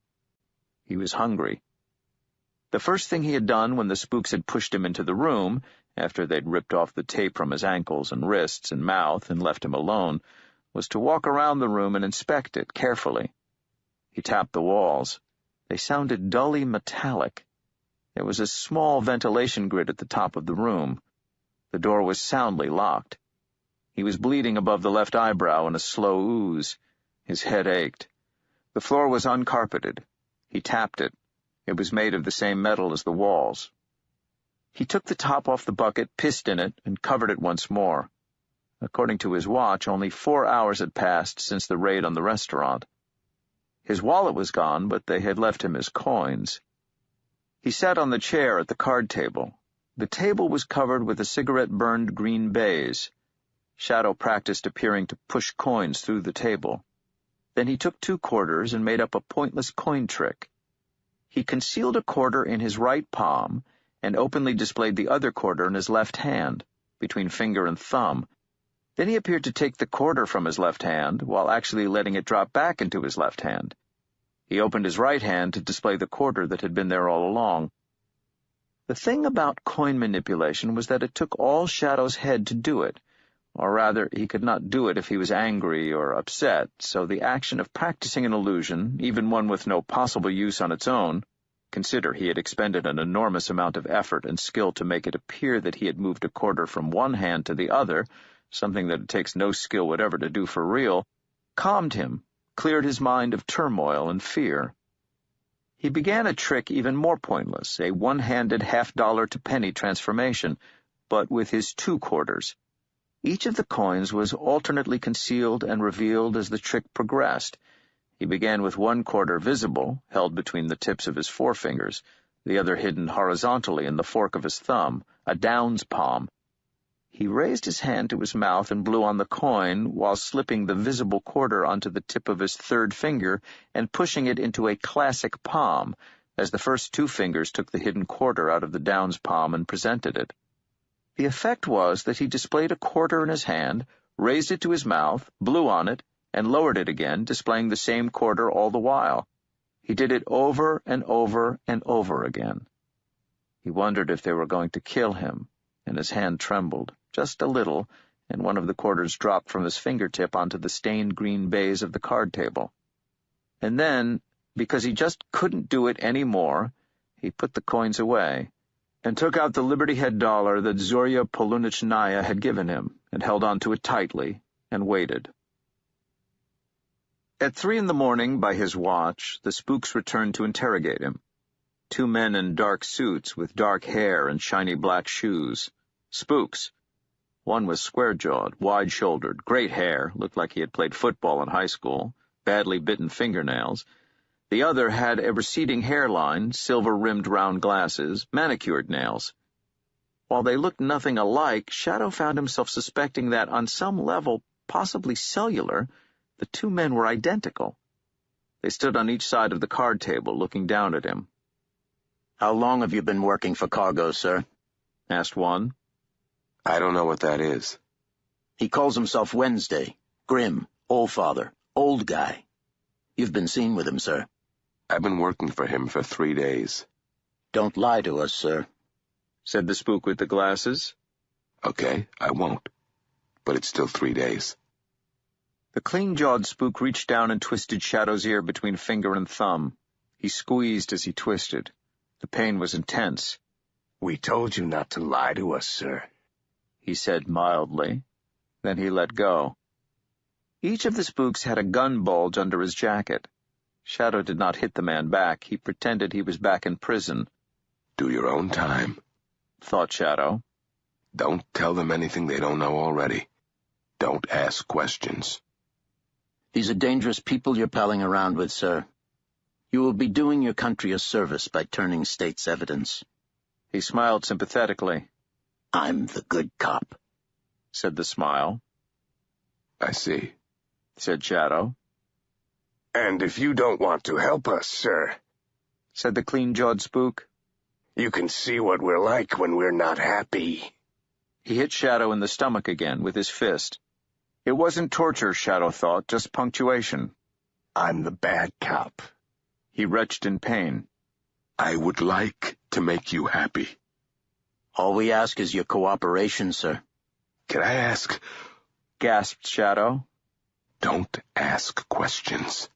He was hungry. The first thing he had done when the spooks had pushed him into the room, after they'd ripped off the tape from his ankles and wrists and mouth and left him alone, was to walk around the room and inspect it carefully. He tapped the walls. They sounded dully metallic. There was a small ventilation grid at the top of the room. The door was soundly locked. He was bleeding above the left eyebrow in a slow ooze. His head ached. The floor was uncarpeted. He tapped it. It was made of the same metal as the walls. He took the top off the bucket, pissed in it, and covered it once more. According to his watch, only 4 hours had passed since the raid on the restaurant. His wallet was gone, but they had left him his coins. He sat on the chair at the card table. The table was covered with a cigarette-burned green baize. Shadow practiced appearing to push coins through the table. Then he took 2 quarters and made up a pointless coin trick. He concealed a quarter in his right palm and openly displayed the other quarter in his left hand, between finger and thumb. Then he appeared to take the quarter from his left hand while actually letting it drop back into his left hand. He opened his right hand to display the quarter that had been there all along. The thing about coin manipulation was that it took all Shadow's head to do it, or rather, he could not do it if he was angry or upset, so the action of practicing an illusion, even one with no possible use on its own, consider he had expended an enormous amount of effort and skill to make it appear that he had moved a quarter from one hand to the other, something that it takes no skill whatever to do for real, calmed him, cleared his mind of turmoil and fear. He began a trick even more pointless, a one-handed half-dollar to penny transformation, but with his 2 quarters. Each of the coins was alternately concealed and revealed as the trick progressed. He began with 1 quarter visible, held between the tips of his forefingers, the other hidden horizontally in the fork of his thumb, a Downs palm. He raised his hand to his mouth and blew on the coin while slipping the visible quarter onto the tip of his 3rd finger and pushing it into a classic palm, as the first 2 fingers took the hidden quarter out of the Downs palm and presented it. The effect was that he displayed a quarter in his hand, raised it to his mouth, blew on it, and lowered it again, displaying the same quarter all the while. He did it over and over and over again. He wondered if they were going to kill him, and his hand trembled, just a little, and one of the quarters dropped from his fingertip onto the stained green baize of the card table. And then, because he just couldn't do it any more, he put the coins away, and took out the Liberty Head dollar that Zorya Polunitchnaya had given him, and held on to it tightly, and waited. At 3 in the morning, by his watch, the spooks returned to interrogate him. 2 men in dark suits with dark hair and shiny black shoes. Spooks. One was square-jawed, wide-shouldered, great hair, looked like he had played football in high school, badly bitten fingernails. The other had a receding hairline, silver-rimmed round glasses, manicured nails. While they looked nothing alike, Shadow found himself suspecting that, on some level, possibly cellular, the 2 men were identical. They stood on each side of the card table, looking down at him. "How long have you been working for Cargo, sir?" asked one. I don't know what that is. "He calls himself Wednesday. Grim, Allfather, old guy. You've been seen with him, sir." I've been working for him for 3 days. "Don't lie to us, sir," said the spook with the glasses. Okay, I won't. But it's still 3 days. The clean-jawed spook reached down and twisted Shadow's ear between finger and thumb. He squeezed as he twisted. The pain was intense. "We told you not to lie to us, sir," he said mildly. Then he let go. Each of the spooks had a gun bulge under his jacket. Shadow did not hit the man back. He pretended he was back in prison. Do your own time, thought Shadow. Don't tell them anything they don't know already. Don't ask questions. "These are dangerous people you're palling around with, sir. You will be doing your country a service by turning state's evidence." He smiled sympathetically. "I'm the good cop," said the smile. I see, said Shadow. "And if you don't want to help us, sir," said the clean-jawed spook, "you can see what we're like when we're not happy." He hit Shadow in the stomach again with his fist. It wasn't torture, Shadow thought, just punctuation. "I'm the bad cop." He retched in pain. "I would like to make you happy." "All we ask is your cooperation, sir." "Can I ask?" gasped Shadow. "Don't ask questions,"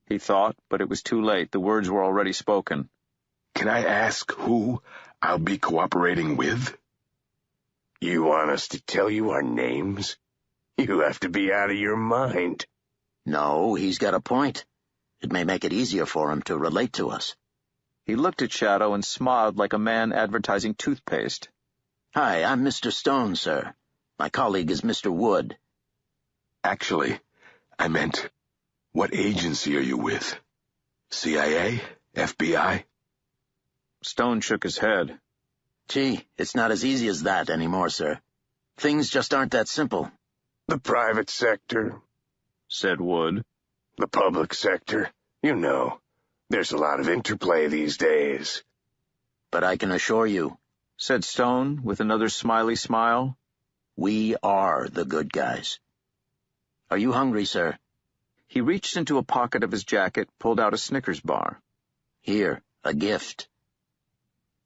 he thought, but it was too late. The words were already spoken. "Can I ask who I'll be cooperating with?" "You want us to tell you our names? You have to be out of your mind." "No, he's got a point. It may make it easier for him to relate to us." He looked at Shadow and smiled like a man advertising toothpaste. "Hi, I'm Mr. Stone, sir. My colleague is Mr. Wood." "Actually, I meant, what agency are you with? CIA? FBI? Stone shook his head. "Gee, it's not as easy as that anymore, sir. Things just aren't that simple." "The private sector," said Wood. "The public sector. You know, there's a lot of interplay these days." "But I can assure you," said Stone with another smiley smile, "we are the good guys. Are you hungry, sir?" He reached into a pocket of his jacket, pulled out a Snickers bar. "Here, a gift."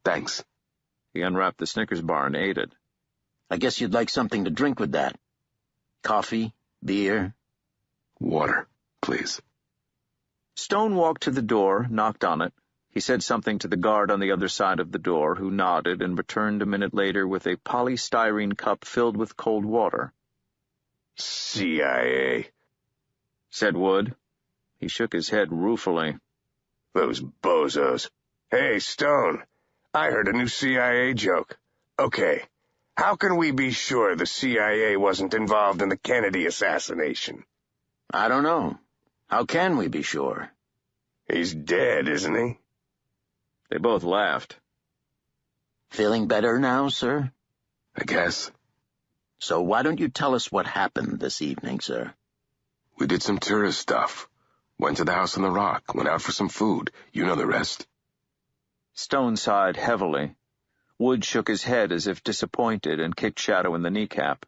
"Thanks." He unwrapped the Snickers bar and ate it. "I guess you'd like something to drink with that. Coffee, beer?" "Water, please." Stone walked to the door, knocked on it. He said something to the guard on the other side of the door, who nodded and returned a minute later with a polystyrene cup filled with cold water. "CIA," said Wood. He shook his head ruefully. "Those bozos. Hey, Stone, I heard a new CIA joke. Okay, how can we be sure the CIA wasn't involved in the Kennedy assassination?" "I don't know. How can we be sure?" "He's dead, isn't he?" They both laughed. "Feeling better now, sir?" "I guess." "So why don't you tell us what happened this evening, sir?" "We did some tourist stuff. Went to the House on the Rock, went out for some food. You know the rest." Stone sighed heavily. Wood shook his head as if disappointed and kicked Shadow in the kneecap.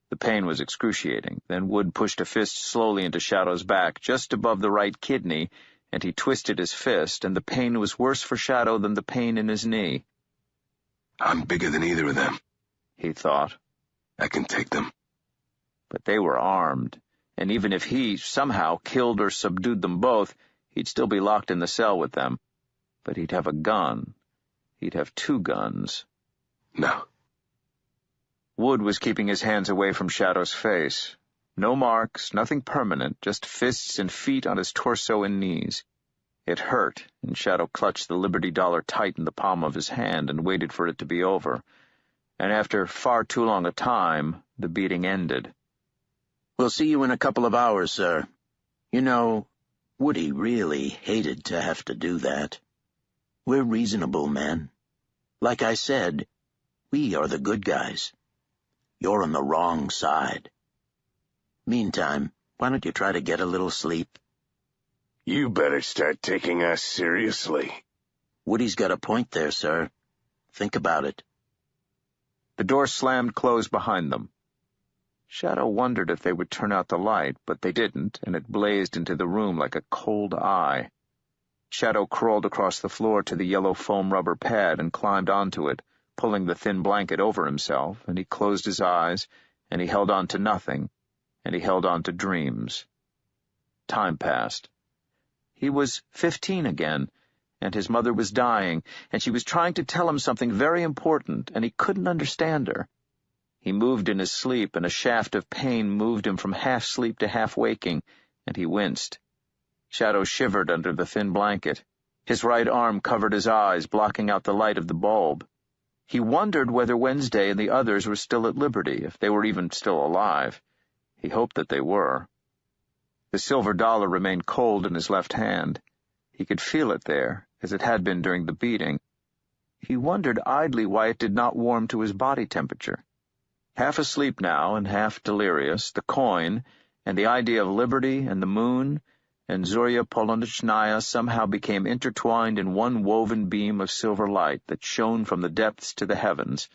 The pain was excruciating. Then Wood pushed a fist slowly into Shadow's back, just above the right kidney, and he twisted his fist, and the pain was worse for Shadow than the pain in his knee. "I'm bigger than either of them," he thought. "I can take them." But they were armed, and even if he somehow killed or subdued them both, he'd still be locked in the cell with them. But he'd have a gun. He'd have 2 guns. No. Wood was keeping his hands away from Shadow's face. No marks, nothing permanent, just fists and feet on his torso and knees. It hurt, and Shadow clutched the Liberty dollar tight in the palm of his hand and waited for it to be over. And after far too long a time, the beating ended. "We'll see you in a couple of hours, sir. You know, Woody really hated to have to do that. We're reasonable men. Like I said, we are the good guys. You're on the wrong side. Meantime, why don't you try to get a little sleep?" You better start taking us seriously. Woody's got a point there, sir. Think about it. The door slammed closed behind them. Shadow wondered if they would turn out the light, but they didn't, and it blazed into the room like a cold eye. Shadow crawled across the floor to the yellow foam rubber pad and climbed onto it, pulling the thin blanket over himself, and he closed his eyes, and he held on to nothing, and he held on to dreams. Time passed. He was 15 again, and his mother was dying, and she was trying to tell him something very important, and he couldn't understand her. He moved in his sleep, and a shaft of pain moved him from half-sleep to half-waking, and he winced. Shadow shivered under the thin blanket. His right arm covered his eyes, blocking out the light of the bulb. He wondered whether Wednesday and the others were still at liberty, if they were even still alive. He hoped that they were. The silver dollar remained cold in his left hand. He could feel it there, as it had been during the beating. He wondered idly why it did not warm to his body temperature. Half asleep now and half delirious, the coin, and the idea of liberty and the moon, and Zorya Polonochnaya somehow became intertwined in one woven beam of silver light that shone from the depths to the heavens,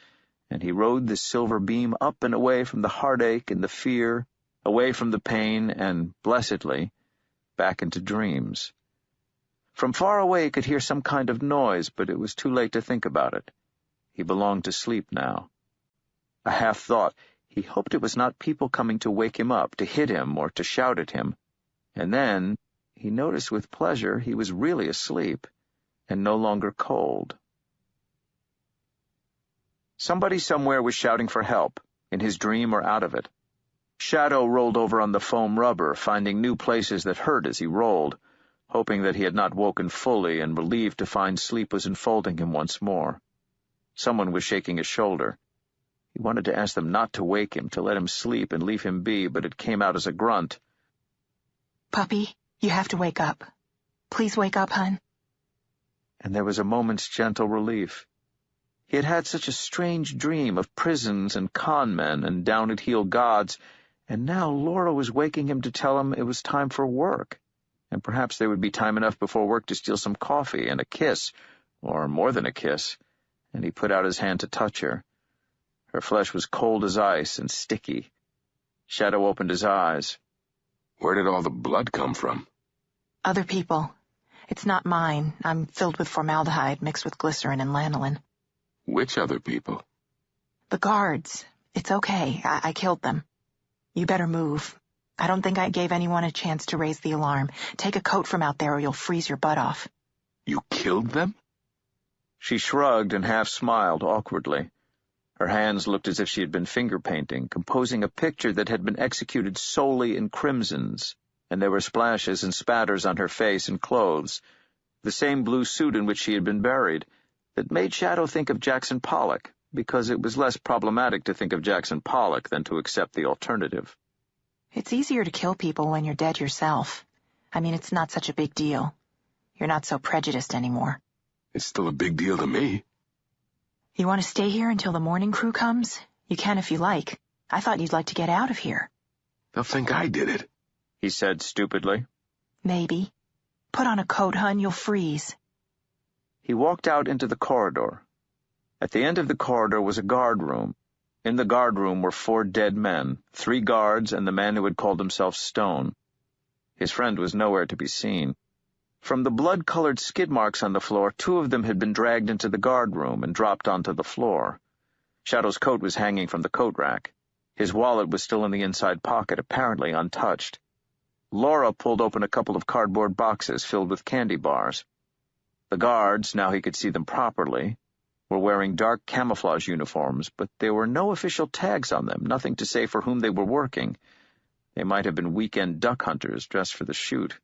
and he rode the silver beam up and away from the heartache and the fear, away from the pain, and, blessedly, back into dreams. From far away he could hear some kind of noise, but it was too late to think about it. He belonged to sleep now. A half-thought, he hoped it was not people coming to wake him up, to hit him, or to shout at him. And then he noticed with pleasure he was really asleep, and no longer cold. Somebody somewhere was shouting for help, in his dream or out of it. Shadow rolled over on the foam rubber, finding new places that hurt as he rolled, hoping that he had not woken fully and relieved to find sleep was enfolding him once more. Someone was shaking his shoulder. He wanted to ask them not to wake him, to let him sleep and leave him be, but it came out as a grunt. "Puppy, you have to wake up. Please wake up, hon." And there was a moment's gentle relief. He had had such a strange dream of prisons and con men and down-at-heel gods, and now Laura was waking him to tell him it was time for work, and perhaps there would be time enough before work to steal some coffee and a kiss, or more than a kiss, and he put out his hand to touch her. Her flesh was cold as ice and sticky. Shadow opened his eyes. Where did all the blood come from? Other people. It's not mine. I'm filled with formaldehyde mixed with glycerin and lanolin. Which other people? The guards. It's okay. I killed them. You better move. I don't think I gave anyone a chance to raise the alarm. Take a coat from out there or you'll freeze your butt off. You killed them? She shrugged and half-smiled awkwardly. Her hands looked as if she had been finger-painting, composing a picture that had been executed solely in crimsons, and there were splashes and spatters on her face and clothes, the same blue suit in which she had been buried, that made Shadow think of Jackson Pollock, because it was less problematic to think of Jackson Pollock than to accept the alternative. It's easier to kill people when you're dead yourself. I mean, it's not such a big deal. You're not so prejudiced anymore. It's still a big deal to me. You want to stay here until the morning crew comes? You can if you like. I thought you'd like to get out of here. They'll think I did it, he said stupidly. Maybe. Put on a coat, hun, you'll freeze. He walked out into the corridor. At the end of the corridor was a guard room. In the guard room were 4 dead men, 3 guards and the man who had called himself Stone. His friend was nowhere to be seen. From the blood-colored skid marks on the floor, 2 of them had been dragged into the guard room and dropped onto the floor. Shadow's coat was hanging from the coat rack. His wallet was still in the inside pocket, apparently untouched. Laura pulled open a couple of cardboard boxes filled with candy bars. The guards, now he could see them properly, were wearing dark camouflage uniforms, but there were no official tags on them, nothing to say for whom they were working. They might have been weekend duck hunters dressed for the shoot.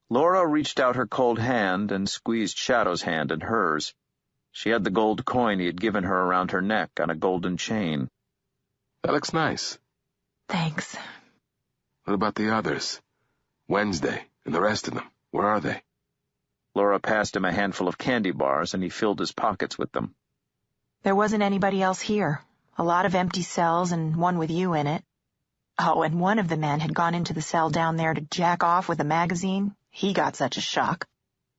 Laura reached out her cold hand and squeezed Shadow's hand in hers. She had the gold coin he had given her around her neck on a golden chain. That looks nice. Thanks. What about the others? Wednesday and the rest of them. Where are they? Laura passed him a handful of candy bars, and he filled his pockets with them. There wasn't anybody else here. A lot of empty cells and one with you in it. Oh, and one of the men had gone into the cell down there to jack off with a magazine. He got such a shock.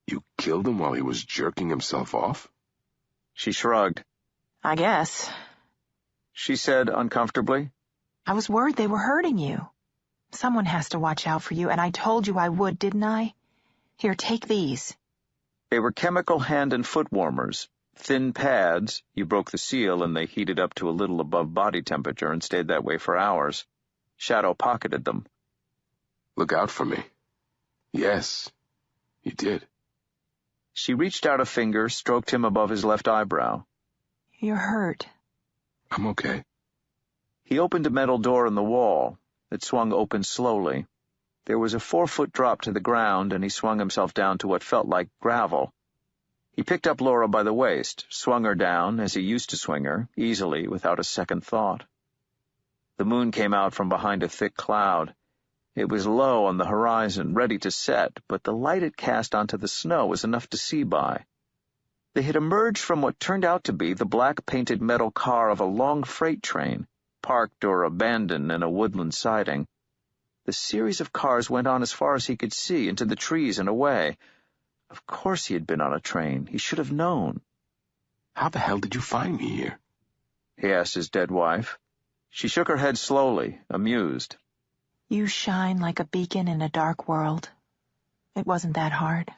You killed him while he was jerking himself off? She shrugged. I guess. She said uncomfortably. I was worried they were hurting you. Someone has to watch out for you, and I told you I would, didn't I? Here, take these. They were chemical hand and foot warmers. Thin pads. You broke the seal, and they heated up to a little above body temperature and stayed that way for hours. Shadow pocketed them. Look out for me. Yes, you did. She reached out a finger, stroked him above his left eyebrow. You're hurt. I'm okay. He opened a metal door in the wall. It swung open slowly. There was a 4-foot drop to the ground, and he swung himself down to what felt like gravel. He picked up Laura by the waist, swung her down, as he used to swing her, easily, without a second thought. The moon came out from behind a thick cloud. It was low on the horizon, ready to set, but the light it cast onto the snow was enough to see by. They had emerged from what turned out to be the black-painted metal car of a long freight train, parked or abandoned in a woodland siding. The series of cars went on as far as he could see, into the trees and away. Of course he had been on a train. He should have known. How the hell did you find me here? He asked his dead wife. She shook her head slowly, amused. You shine like a beacon in a dark world. It wasn't that hard.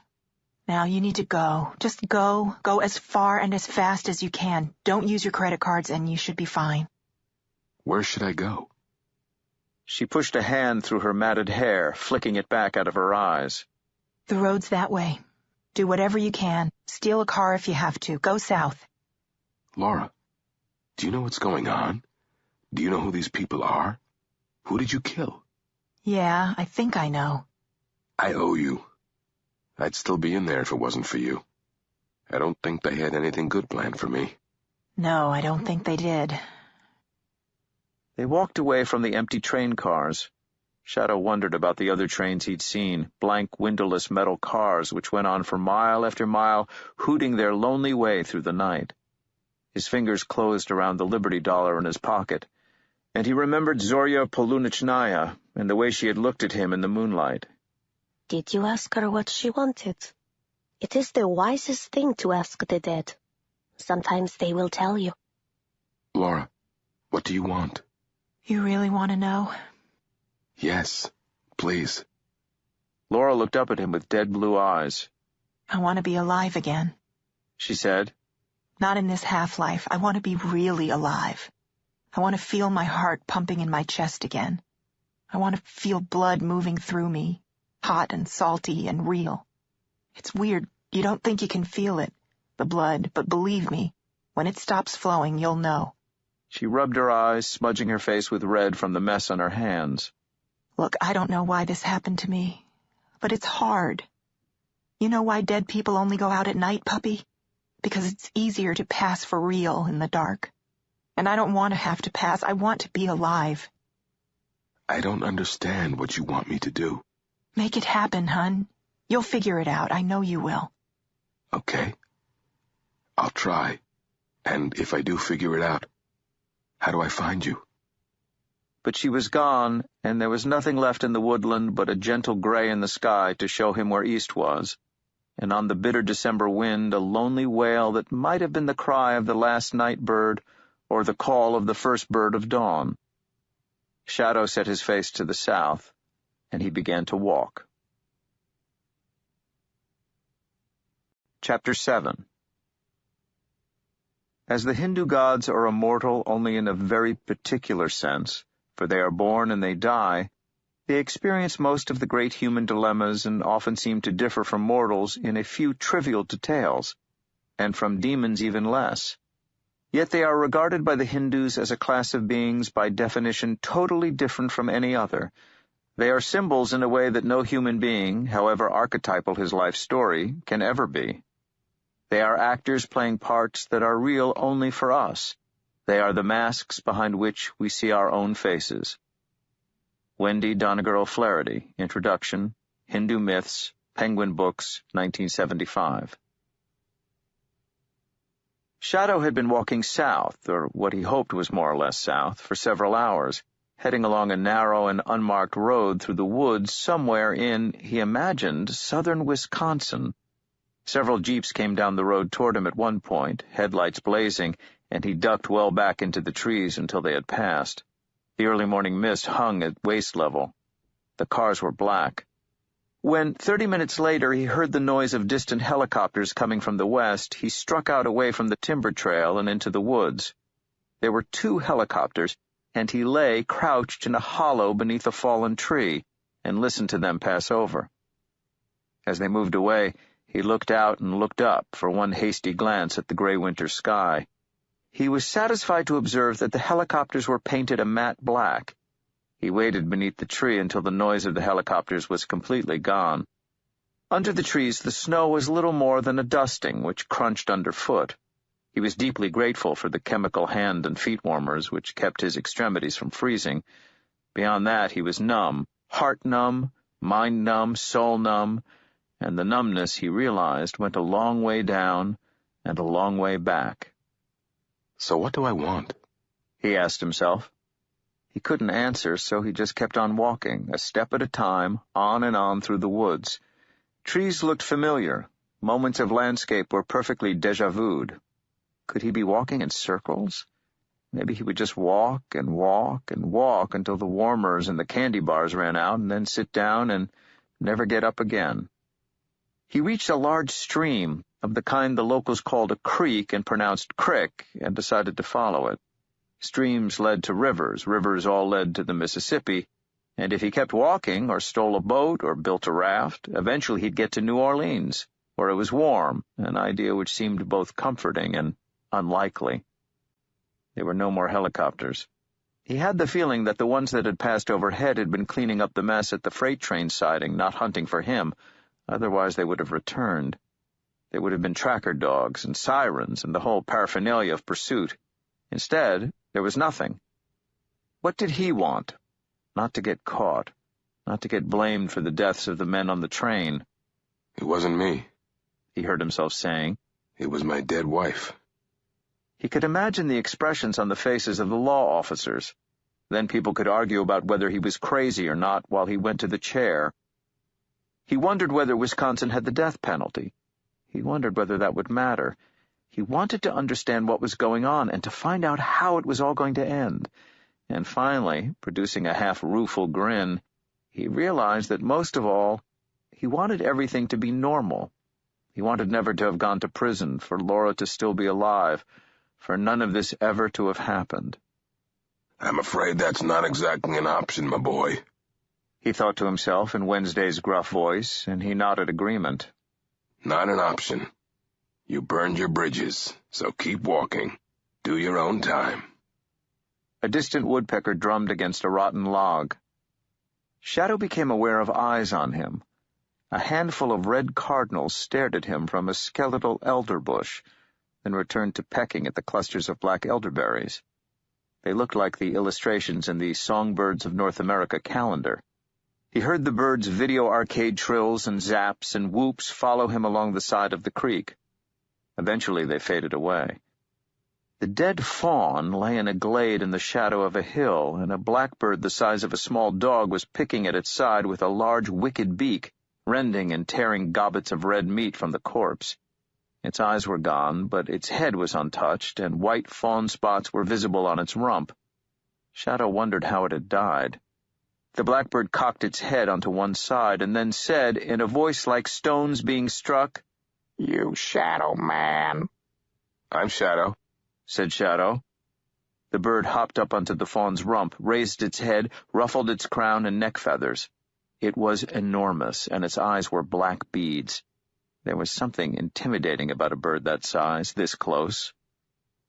Now you need to go. Just go. Go as far and as fast as you can. Don't use your credit cards and you should be fine. Where should I go? She pushed a hand through her matted hair, flicking it back out of her eyes. The road's that way. Do whatever you can. Steal a car if you have to. Go south. Laura, do you know what's going on? Do you know who these people are? Who did you kill? Yeah, I think I know. I owe you. I'd still be in there if it wasn't for you. I don't think they had anything good planned for me. No, I don't think they did. They walked away from the empty train cars. Shadow wondered about the other trains he'd seen, blank, windowless metal cars which went on for mile after mile, hooting their lonely way through the night. His fingers closed around the Liberty dollar in his pocket, and he remembered Zorya Polunichnaya and the way she had looked at him in the moonlight. Did you ask her what she wanted? It is the wisest thing to ask the dead. Sometimes they will tell you. Laura, what do you want? You really want to know? Yes, please. Laura looked up at him with dead blue eyes. I want to be alive again, she said. Not in this half-life. I want to be really alive. I want to feel my heart pumping in my chest again. I want to feel blood moving through me, hot and salty and real. It's weird. You don't think you can feel it, the blood, but believe me, when it stops flowing, you'll know. She rubbed her eyes, smudging her face with red from the mess on her hands. Look, I don't know why this happened to me, but it's hard. You know why dead people only go out at night, puppy? Because it's easier to pass for real in the dark. And I don't want to have to pass. I want to be alive. I don't understand what you want me to do. Make it happen, hun. You'll figure it out. I know you will. Okay. I'll try. And if I do figure it out, how do I find you? But she was gone, and there was nothing left in the woodland but a gentle gray in the sky to show him where east was, and on the bitter December wind a lonely wail that might have been the cry of the last night bird or the call of the first bird of dawn. Shadow set his face to the south, and he began to walk. Chapter 7. As the Hindu gods are immortal only in a very particular sense, for they are born and they die, they experience most of the great human dilemmas and often seem to differ from mortals in a few trivial details, and from demons even less. Yet they are regarded by the Hindus as a class of beings by definition totally different from any other, They are symbols in a way that no human being, however archetypal his life story, can ever be. They are actors playing parts that are real only for us. They are the masks behind which we see our own faces. Wendy Doniger O'Flaherty, Introduction, Hindu Myths, Penguin Books, 1975. Shadow had been walking south, or what he hoped was more or less south, for several hours, heading along a narrow and unmarked road through the woods somewhere in, he imagined, southern Wisconsin. Several jeeps came down the road toward him at one point, headlights blazing, and he ducked well back into the trees until they had passed. The early morning mist hung at waist level. The cars were black. When, 30 minutes later, he heard the noise of distant helicopters coming from the west, he struck out away from the timber trail and into the woods. There were 2 helicopters, and he lay crouched in a hollow beneath a fallen tree and listened to them pass over. As they moved away, he looked out and looked up for one hasty glance at the gray winter sky. He was satisfied to observe that the helicopters were painted a matte black. He waited beneath the tree until the noise of the helicopters was completely gone. Under the trees, the snow was little more than a dusting, which crunched underfoot. He was deeply grateful for the chemical hand and feet warmers which kept his extremities from freezing. Beyond that, he was numb, heart numb, mind numb, soul numb, and the numbness, he realized, went a long way down and a long way back. So what do I want? He asked himself. He couldn't answer, so he just kept on walking, a step at a time, on and on through the woods. Trees looked familiar. Moments of landscape were perfectly déjà vu'd. Could he be walking in circles? Maybe he would just walk and walk and walk until the warmers and the candy bars ran out, and then sit down and never get up again. He reached a large stream, of the kind the locals called a creek and pronounced crick, and decided to follow it. Streams led to rivers, rivers all led to the Mississippi, and if he kept walking, or stole a boat, or built a raft, eventually he'd get to New Orleans, where it was warm, an idea which seemed both comforting and unlikely. There were no more helicopters. He had the feeling that the ones that had passed overhead had been cleaning up the mess at the freight train siding, not hunting for him. Otherwise they would have returned. There would have been tracker dogs and sirens and the whole paraphernalia of pursuit. Instead, there was nothing. What did he want? Not to get caught. Not to get blamed for the deaths of the men on the train. It wasn't me, he heard himself saying. It was my dead wife. He could imagine the expressions on the faces of the law officers. Then people could argue about whether he was crazy or not while he went to the chair. He wondered whether Wisconsin had the death penalty. He wondered whether that would matter. He wanted to understand what was going on and to find out how it was all going to end. And finally, producing a half-rueful grin, he realized that most of all, he wanted everything to be normal. He wanted never to have gone to prison, for Laura to still be alive, for none of this ever to have happened. I'm afraid that's not exactly an option, my boy, he thought to himself in Wednesday's gruff voice, and he nodded agreement. Not an option. You burned your bridges, so keep walking. Do your own time. A distant woodpecker drummed against a rotten log. Shadow became aware of eyes on him. A handful of red cardinals stared at him from a skeletal elder bush, then returned to pecking at the clusters of black elderberries. They looked like the illustrations in the Songbirds of North America calendar. He heard the birds' video arcade trills and zaps and whoops follow him along the side of the creek. Eventually they faded away. The dead fawn lay in a glade in the shadow of a hill, and a blackbird the size of a small dog was picking at its side with a large wicked beak, rending and tearing gobbets of red meat from the corpse. Its eyes were gone, but its head was untouched, and white fawn spots were visible on its rump. Shadow wondered how it had died. The blackbird cocked its head onto one side and then said, in a voice like stones being struck, "You Shadow Man." "I'm Shadow," said Shadow. The bird hopped up onto the fawn's rump, raised its head, ruffled its crown and neck feathers. It was enormous, and its eyes were black beads. There was something intimidating about a bird that size, this close.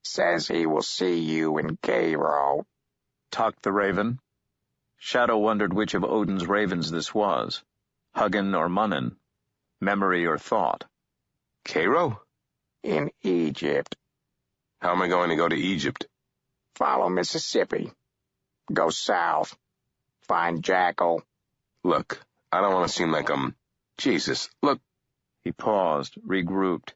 "Says he will see you in Cairo," talked the raven. Shadow wondered which of Odin's ravens this was, Hugin or Munnin, memory or thought. Cairo? In Egypt. How am I going to go to Egypt? Follow Mississippi. Go south. Find Jackal. Look, I don't want to seem like I'm... Jesus, look. He paused, regrouped.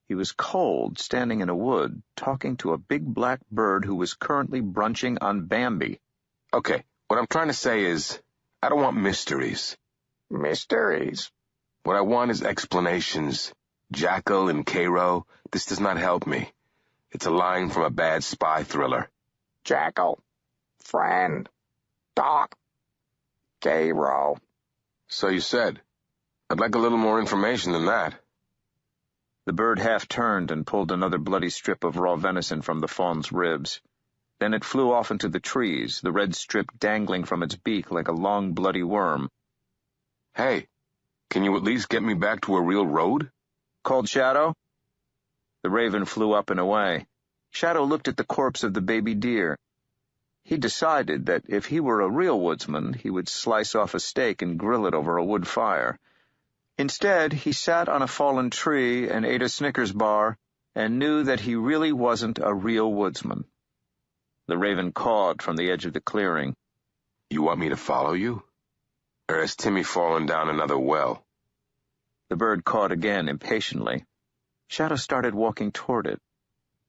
He was cold, standing in a wood, talking to a big black bird who was currently brunching on Bambi. Okay, what I'm trying to say is, I don't want mysteries. Mysteries? What I want is explanations. Jackal and Cairo, this does not help me. It's a line from a bad spy thriller. Jackal. Friend. Doc. Cairo. So you said. I'd like a little more information than that. The bird half turned and pulled another bloody strip of raw venison from the fawn's ribs. Then it flew off into the trees, the red strip dangling from its beak like a long bloody worm. Hey, can you at least get me back to a real road? Called Shadow? The raven flew up and away. Shadow looked at the corpse of the baby deer. He decided that if he were a real woodsman, he would slice off a steak and grill it over a wood fire. Instead, he sat on a fallen tree and ate a Snickers bar and knew that he really wasn't a real woodsman. The raven cawed from the edge of the clearing. You want me to follow you? Or has Timmy fallen down another well? The bird cawed again impatiently. Shadow started walking toward it.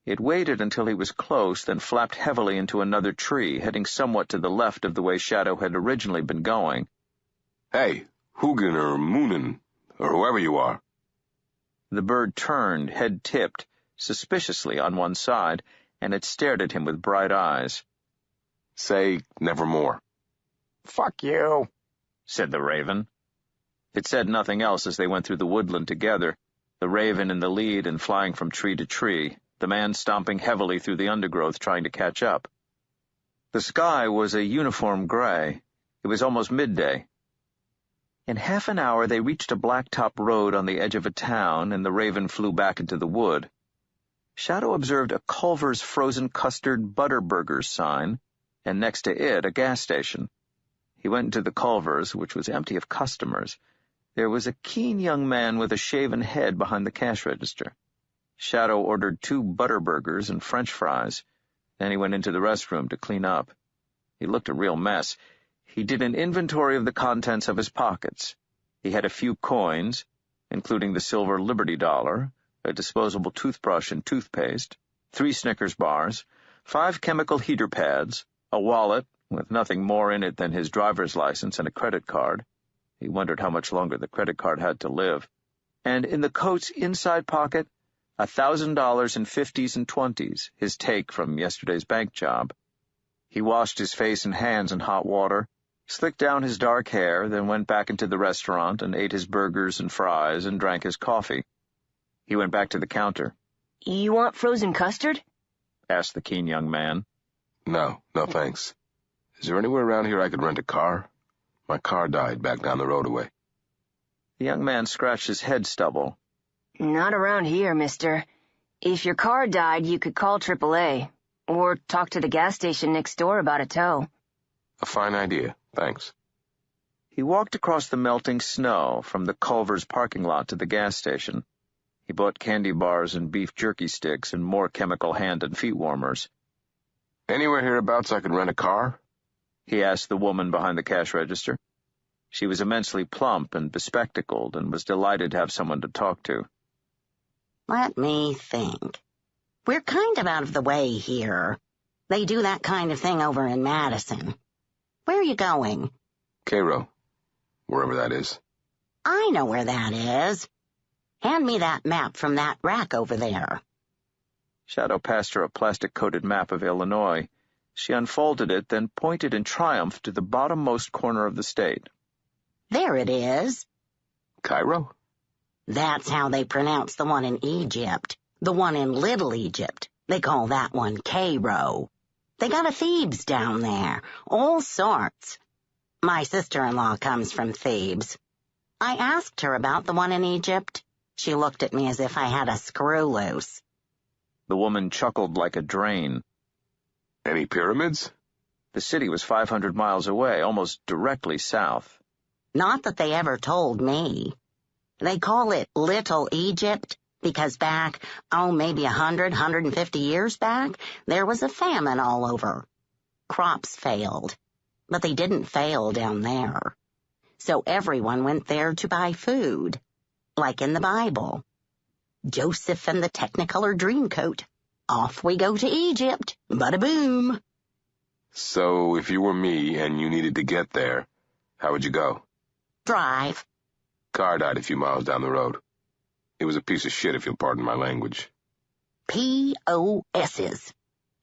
It waited until he was close, then flapped heavily into another tree, heading somewhat to the left of the way Shadow had originally been going. Hey, Hugin or Moonin, or whoever you are. The bird turned, head tipped, suspiciously on one side, and it stared at him with bright eyes. Say nevermore. Fuck you, said the raven. It said nothing else as they went through the woodland together, the raven in the lead and flying from tree to tree, the man stomping heavily through the undergrowth trying to catch up. The sky was a uniform gray. It was almost midday. In half an hour they reached a blacktop road on the edge of a town, and the raven flew back into the wood. Shadow observed a Culver's frozen custard butter burgers sign, and next to it a gas station. He went into the Culver's, which was empty of customers. There was a keen young man with a shaven head behind the cash register. Shadow ordered 2 butter burgers and French fries. Then he went into the restroom to clean up. He looked a real mess. He did an inventory of the contents of his pockets. He had a few coins, including the silver Liberty dollar, a disposable toothbrush and toothpaste, 3 Snickers bars, 5 chemical heater pads, a wallet with nothing more in it than his driver's license and a credit card. He wondered how much longer the credit card had to live. And in the coat's inside pocket, $1,000 in 50s and 20s, his take from yesterday's bank job. He washed his face and hands in hot water, slicked down his dark hair, then went back into the restaurant and ate his burgers and fries and drank his coffee. He went back to the counter. You want frozen custard? Asked the keen young man. No thanks. Is there anywhere around here I could rent a car? My car died back down the road away. The young man scratched his head stubble. Not around here, mister. If your car died, you could call AAA, or talk to the gas station next door about a tow. A fine idea, thanks. He walked across the melting snow from the Culver's parking lot to the gas station. He bought candy bars and beef jerky sticks and more chemical hand and feet warmers. Anywhere hereabouts I could rent a car? He asked the woman behind the cash register. She was immensely plump and bespectacled and was delighted to have someone to talk to. Let me think. We're kind of out of the way here. They do that kind of thing over in Madison. Where are you going? Cairo. Wherever that is. I know where that is. Hand me that map from that rack over there. Shadow passed her a plastic-coated map of Illinois. She unfolded it, then pointed in triumph to the bottommost corner of the state. There it is. Cairo? That's how they pronounce the one in Egypt. The one in Little Egypt. They call that one Cairo. They got a Thebes down there. All sorts. My sister-in-law comes from Thebes. I asked her about the one in Egypt. She looked at me as if I had a screw loose. The woman chuckled like a drain. Any pyramids? The city was 500 miles away, almost directly south. Not that they ever told me. They call it Little Egypt because back, maybe 150 years back, there was a famine all over. Crops failed, but they didn't fail down there. So everyone went there to buy food, like in the Bible. Joseph and the Technicolor Dreamcoat. Off we go to Egypt. Bada boom. So if you were me and you needed to get there, how would you go? Drive. Car died a few miles down the road. It was a piece of shit, if you'll pardon my language. POSs.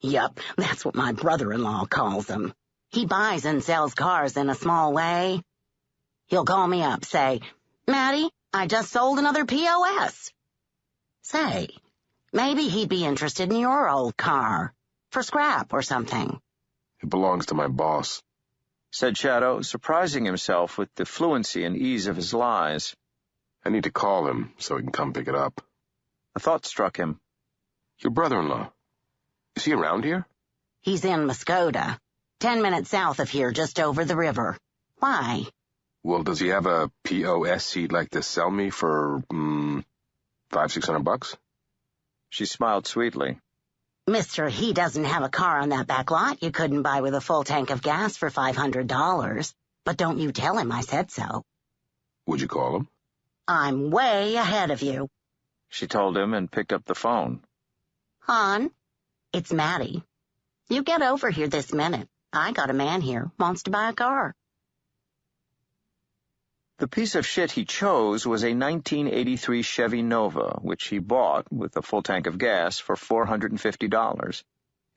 Yup, that's what my brother-in-law calls them. He buys and sells cars in a small way. He'll call me up, say, Maddie, I just sold another POS. Say, maybe he'd be interested in your old car, for scrap or something. It belongs to my boss, said Shadow, surprising himself with the fluency and ease of his lies. I need to call him so he can come pick it up. A thought struck him. Your brother-in-law, is he around here? He's in Muskota, 10 minutes south of here, just over the river. Why? Well, does he have a POS he'd like to sell me for, $500-600? She smiled sweetly. Mister, he doesn't have a car on that back lot you couldn't buy with a full tank of gas for $500. But don't you tell him I said so. Would you call him? I'm way ahead of you, she told him and picked up the phone. Hon, it's Maddie. You get over here this minute. I got a man here, wants to buy a car. The piece of shit he chose was a 1983 Chevy Nova, which he bought, with a full tank of gas, for $450.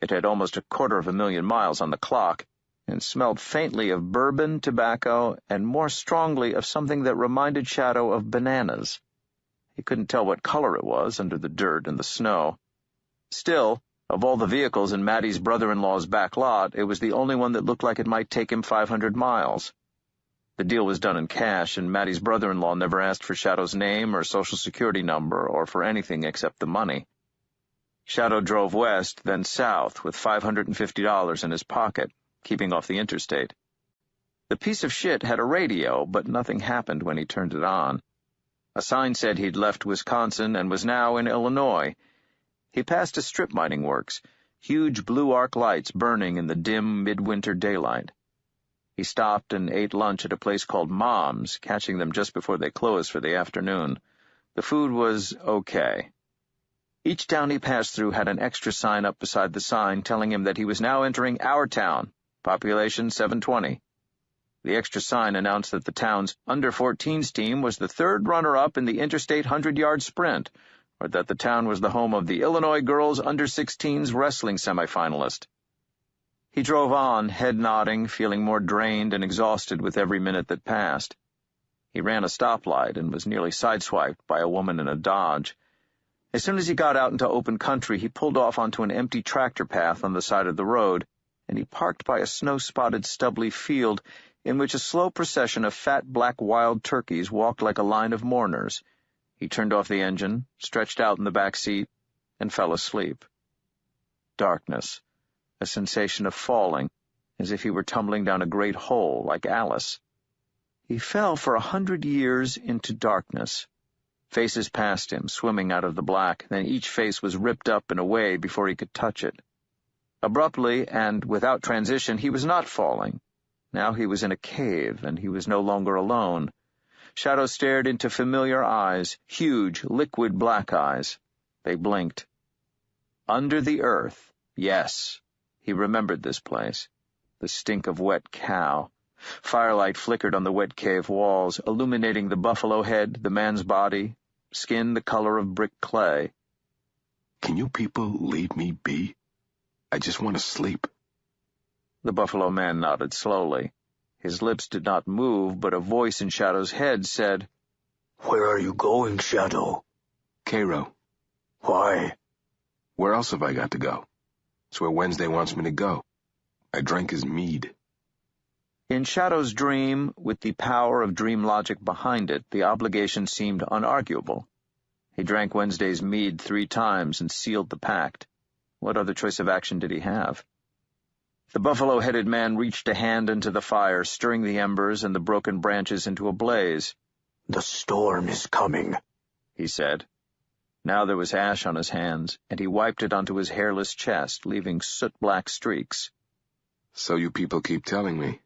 It had almost 250,000 miles on the clock, and smelled faintly of bourbon, tobacco, and more strongly of something that reminded Shadow of bananas. He couldn't tell what color it was under the dirt and the snow. Still, of all the vehicles in Maddie's brother-in-law's back lot, it was the only one that looked like it might take him 500 miles. The deal was done in cash, and Maddie's brother-in-law never asked for Shadow's name or social security number or for anything except the money. Shadow drove west, then south, with $550 in his pocket, keeping off the interstate. The piece of shit had a radio, but nothing happened when he turned it on. A sign said he'd left Wisconsin and was now in Illinois. He passed a strip mining works, huge blue arc lights burning in the dim midwinter daylight. He stopped and ate lunch at a place called Mom's, catching them just before they closed for the afternoon. The food was okay. Each town he passed through had an extra sign up beside the sign telling him that he was now entering our town, population 720. The extra sign announced that the town's under-14s team was the third runner-up in the interstate 100-yard sprint, or that the town was the home of the Illinois girls under-16s wrestling semifinalist. He drove on, head nodding, feeling more drained and exhausted with every minute that passed. He ran a stoplight and was nearly sideswiped by a woman in a Dodge. As soon as he got out into open country, he pulled off onto an empty tractor path on the side of the road, and he parked by a snow-spotted stubbly field in which a slow procession of fat black wild turkeys walked like a line of mourners. He turned off the engine, stretched out in the back seat, and fell asleep. Darkness. A sensation of falling, as if he were tumbling down a great hole, like Alice. He fell for 100 years into darkness. Faces passed him, swimming out of the black, then each face was ripped up and away before he could touch it. Abruptly, and without transition, he was not falling. Now he was in a cave, and he was no longer alone. Shadow stared into familiar eyes, huge, liquid black eyes. They blinked. Under the earth, yes. He remembered this place. The stink of wet cow. Firelight flickered on the wet cave walls, illuminating the buffalo head, the man's body, skin the color of brick clay. Can you people leave me be? I just want to sleep. The buffalo man nodded slowly. His lips did not move, but a voice in Shadow's head said, Where are you going, Shadow? Cairo. Why? Where else have I got to go? It's where Wednesday wants me to go. I drank his mead. In Shadow's dream, with the power of dream logic behind it, the obligation seemed unarguable. He drank Wednesday's mead 3 times and sealed the pact. What other choice of action did he have? The buffalo-headed man reached a hand into the fire, stirring the embers and the broken branches into a blaze. "The storm is coming," he said. Now there was ash on his hands, and he wiped it onto his hairless chest, leaving soot-black streaks. "So you people keep telling me.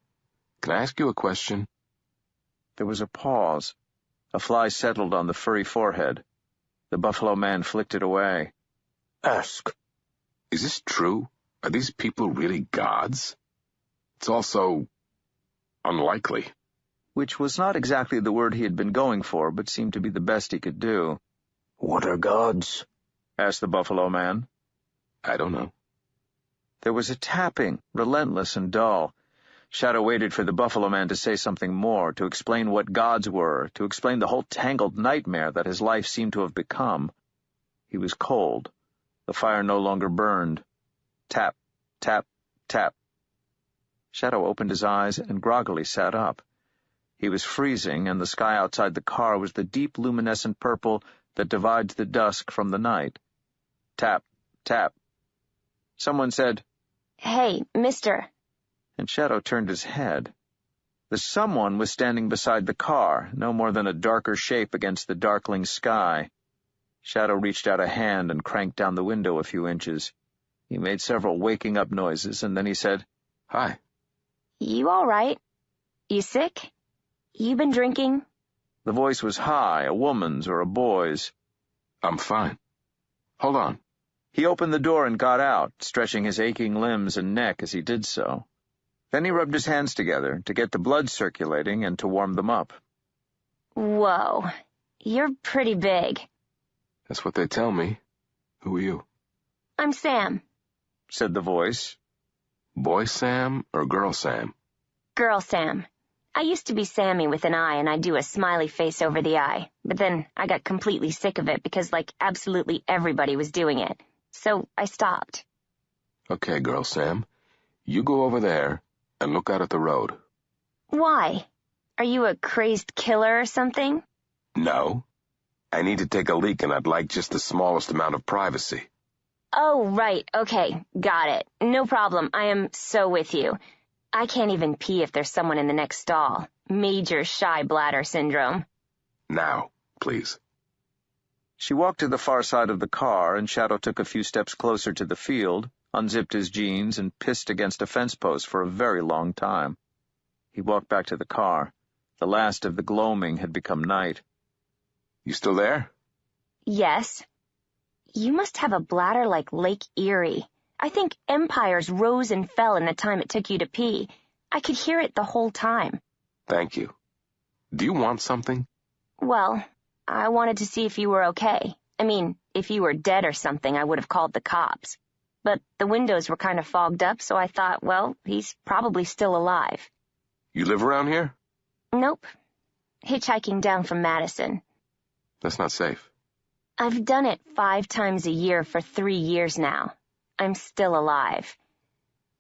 Can I ask you a question?" There was a pause. A fly settled on the furry forehead. The buffalo man flicked it away. "Ask." "Is this true? Are these people really gods? It's all so unlikely." Which was not exactly the word he had been going for, but seemed to be the best he could do. "What are gods?" asked the buffalo man. "I don't know." There was a tapping, relentless and dull. Shadow waited for the buffalo man to say something more, to explain what gods were, to explain the whole tangled nightmare that his life seemed to have become. He was cold. The fire no longer burned. Tap, tap, tap. Shadow opened his eyes and groggily sat up. He was freezing, and the sky outside the car was the deep luminescent purple that divides the dusk from the night. Tap, tap. Someone said, "Hey, mister." And Shadow turned his head. The someone was standing beside the car, no more than a darker shape against the darkling sky. Shadow reached out a hand and cranked down the window a few inches. He made several waking up noises, and then he said, "Hi." "You all right? You sick? You been drinking?" The voice was high, a woman's or a boy's. "I'm fine. Hold on." He opened the door and got out, stretching his aching limbs and neck as he did so. Then he rubbed his hands together to get the blood circulating and to warm them up. "Whoa, you're pretty big." "That's what they tell me. Who are you?" "I'm Sam," said the voice. "Boy Sam or girl Sam?" "Girl Sam. I used to be Sammy with an I, and I'd do a smiley face over the I, but then I got completely sick of it because, absolutely everybody was doing it. So I stopped." "Okay, girl Sam. You go over there and look out at the road." "Why? Are you a crazed killer or something?" "No. I need to take a leak, and I'd like just the smallest amount of privacy." "Oh, right. Okay. Got it. No problem. I am so with you. I can't even pee if there's someone in the next stall. Major shy bladder syndrome." "Now, please." She walked to the far side of the car, and Shadow took a few steps closer to the field, unzipped his jeans, and pissed against a fence post for a very long time. He walked back to the car. The last of the gloaming had become night. "You still there?" "Yes." "You must have a bladder like Lake Erie. I think empires rose and fell in the time it took you to pee. I could hear it the whole time." "Thank you. Do you want something?" "Well, I wanted to see if you were okay. I mean, if you were dead or something, I would have called the cops. But the windows were kind of fogged up, so I thought, well, he's probably still alive." "You live around here?" "Nope. Hitchhiking down from Madison." "That's not safe." "I've done it 5 times a year for 3 years now. I'm still alive.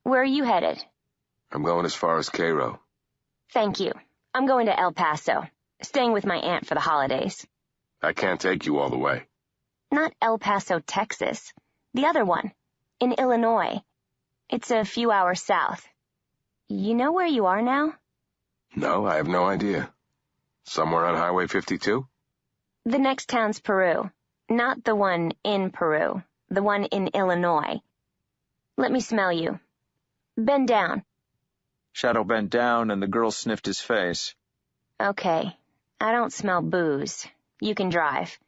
Where are you headed?" "I'm going as far as Cairo." "Thank you. I'm going to El Paso, staying with my aunt for the holidays." "I can't take you all the way." "Not El Paso, Texas. The other one. In Illinois. It's a few hours south. You know where you are now?" "No, I have no idea. Somewhere on Highway 52? "The next town's Peru. Not the one in Peru. The one in Illinois. Let me smell you. Bend down." Shadow bent down, and the girl sniffed his face. "Okay. I don't smell booze. You can drive.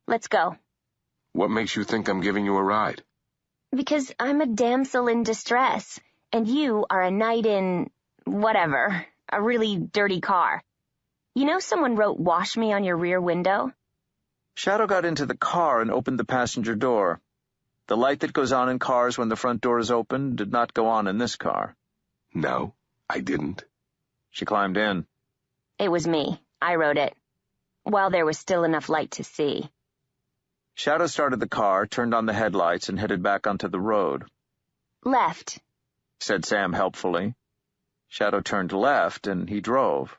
Let's go." "What makes you think I'm giving you a ride?" "Because I'm a damsel in distress, and you are a knight in... whatever. A really dirty car. You know someone wrote 'wash me' on your rear window?" Shadow got into the car and opened the passenger door. The light that goes on in cars when the front door is open did not go on in this car. "No, I didn't." She climbed in. "It was me. I wrote it. While there was still enough light to see." Shadow started the car, turned on the headlights, and headed back onto the road. "Left," said Sam helpfully. Shadow turned left, and he drove.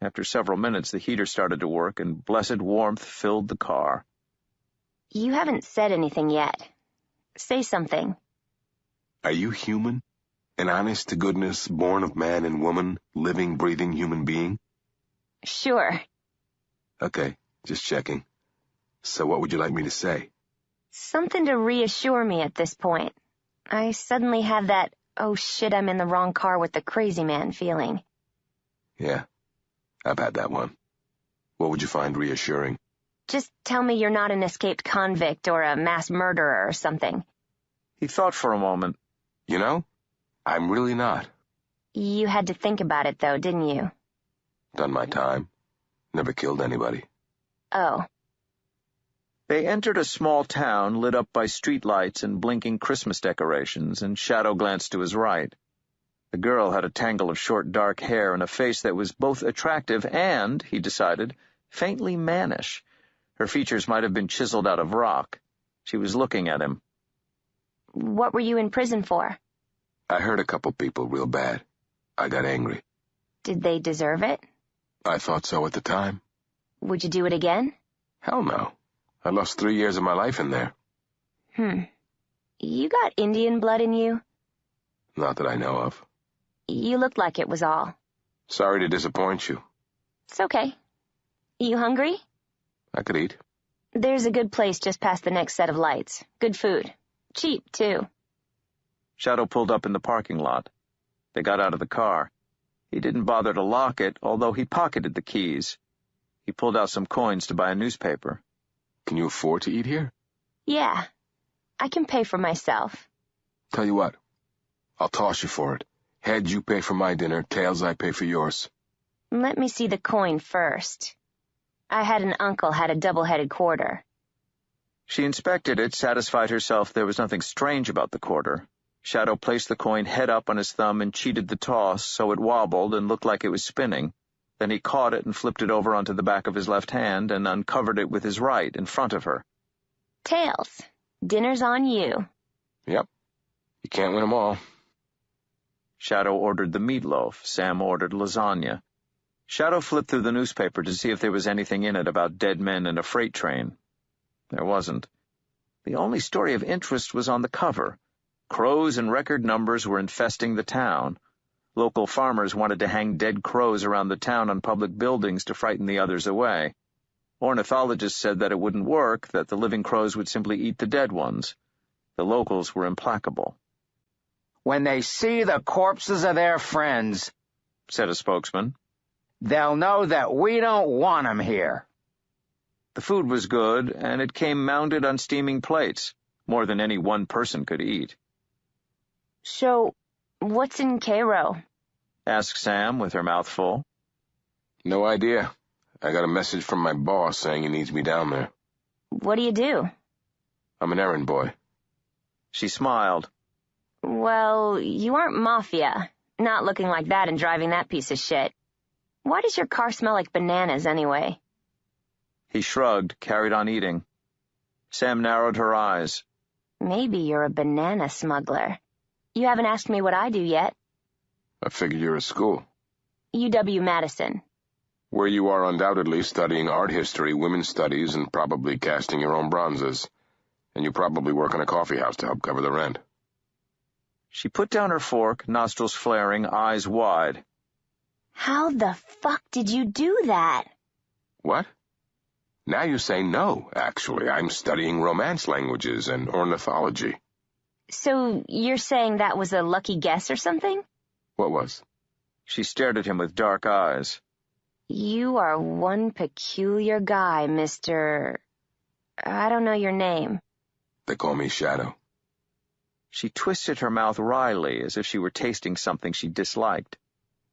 After several minutes, the heater started to work, and blessed warmth filled the car. "You haven't said anything yet. Say something." "Are you human?" An honest-to-goodness, born of man and woman, living, breathing human being? Sure. Okay, just checking. So what would you like me to say? Something to reassure me at this point. I suddenly have that, oh shit, I'm in the wrong car with the crazy man feeling. Yeah, I've had that one. What would you find reassuring? Just tell me you're not an escaped convict or a mass murderer or something. He thought for a moment. You know, I'm really not. You had to think about it, though, didn't you? Done my time. Never killed anybody. Oh. They entered a small town lit up by streetlights and blinking Christmas decorations, and Shadow glanced to his right. The girl had a tangle of short dark hair and a face that was both attractive and, he decided, faintly mannish. Her features might have been chiseled out of rock. She was looking at him. What were you in prison for? I hurt a couple people real bad. I got angry. Did they deserve it? I thought so at the time. Would you do it again? Hell no. I lost 3 years of my life in there. You got Indian blood in you? Not that I know of. You looked like it was all. Sorry to disappoint you. It's okay. You hungry? I could eat. There's a good place just past the next set of lights. Good food. Cheap, too. Shadow pulled up in the parking lot. They got out of the car. He didn't bother to lock it, although he pocketed the keys. He pulled out some coins to buy a newspaper. Can you afford to eat here? Yeah. I can pay for myself. Tell you what. I'll toss you for it. Heads, you pay for my dinner. Tails, I pay for yours. Let me see the coin first. I had an uncle had a double-headed quarter. She inspected it, satisfied herself there was nothing strange about the quarter. Shadow placed the coin head up on his thumb and cheated the toss so it wobbled and looked like it was spinning. Then he caught it and flipped it over onto the back of his left hand and uncovered it with his right in front of her. Tails, dinner's on you. Yep. You can't win them all. Shadow ordered the meatloaf. Sam ordered lasagna. Shadow flipped through the newspaper to see if there was anything in it about dead men in a freight train. There wasn't. The only story of interest was on the cover. Crows in record numbers were infesting the town. Local farmers wanted to hang dead crows around the town on public buildings to frighten the others away. Ornithologists said that it wouldn't work, that the living crows would simply eat the dead ones. The locals were implacable. When they see the corpses of their friends, said a spokesman, they'll know that we don't want 'em here. The food was good, and it came mounted on steaming plates, more than any one person could eat. So, what's in Cairo? Asked Sam with her mouth full. No idea. I got a message from my boss saying he needs me down there. What do you do? I'm an errand boy. She smiled. Well, you aren't mafia. Not looking like that and driving that piece of shit. Why does your car smell like bananas anyway? He shrugged, carried on eating. Sam narrowed her eyes. Maybe you're a banana smuggler. You haven't asked me what I do yet. I figured you're at school. UW-Madison. Where you are undoubtedly studying art history, women's studies, and probably casting your own bronzes. And you probably work in a coffee house to help cover the rent. She put down her fork, nostrils flaring, eyes wide. How the fuck did you do that? What? Now you say no, actually. I'm studying Romance languages and ornithology. So you're saying that was a lucky guess or something? What was? She stared at him with dark eyes. You are one peculiar guy, Mr. I don't know your name. They call me Shadow. She twisted her mouth wryly, as if she were tasting something she disliked.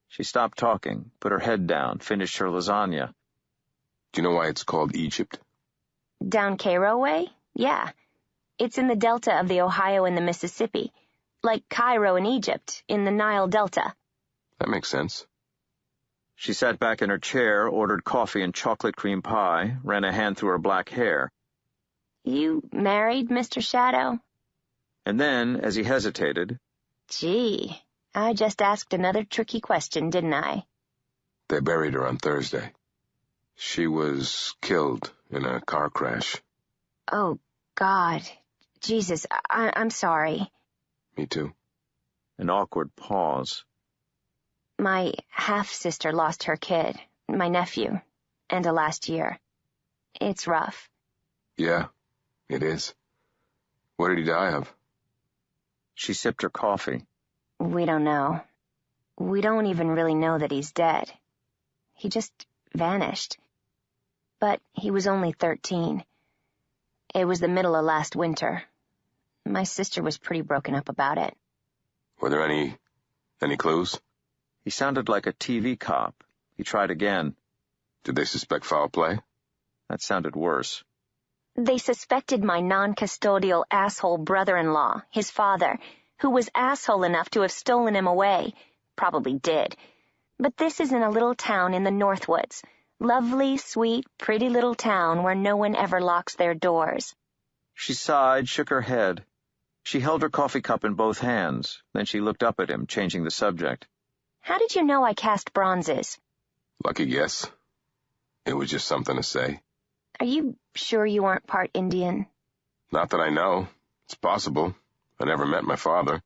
She stopped talking, put her head down, finished her lasagna. Do you know why it's called Egypt? Down Cairo way? Yeah. It's in the delta of the Ohio and the Mississippi. Like Cairo in Egypt, in the Nile Delta. That makes sense. She sat back in her chair, ordered coffee and chocolate cream pie, ran a hand through her black hair. You married, Mr. Shadow? And then, as he hesitated, Gee, I just asked another tricky question, didn't I? They buried her on Thursday. She was killed in a car crash. Oh, God. Jesus, I'm sorry. Me too. An awkward pause. My half-sister lost her kid, my nephew, end of last year. It's rough. Yeah, it is. What did he die of? She sipped her coffee. We don't know. We don't even really know that he's dead. He just vanished. But he was only 13. It was the middle of last winter. My sister was pretty broken up about it. Were there any clues? He sounded like a TV cop. He tried again. Did they suspect foul play? That sounded worse. They suspected my non-custodial asshole brother-in-law, his father, who was asshole enough to have stolen him away. Probably did. But this is in a little town in the Northwoods. Lovely, sweet, pretty little town where no one ever locks their doors. She sighed, shook her head. She held her coffee cup in both hands. Then she looked up at him, changing the subject. How did you know I cast bronzes? Lucky guess. It was just something to say. Are you sure you aren't part Indian? Not that I know. It's possible. I never met my father.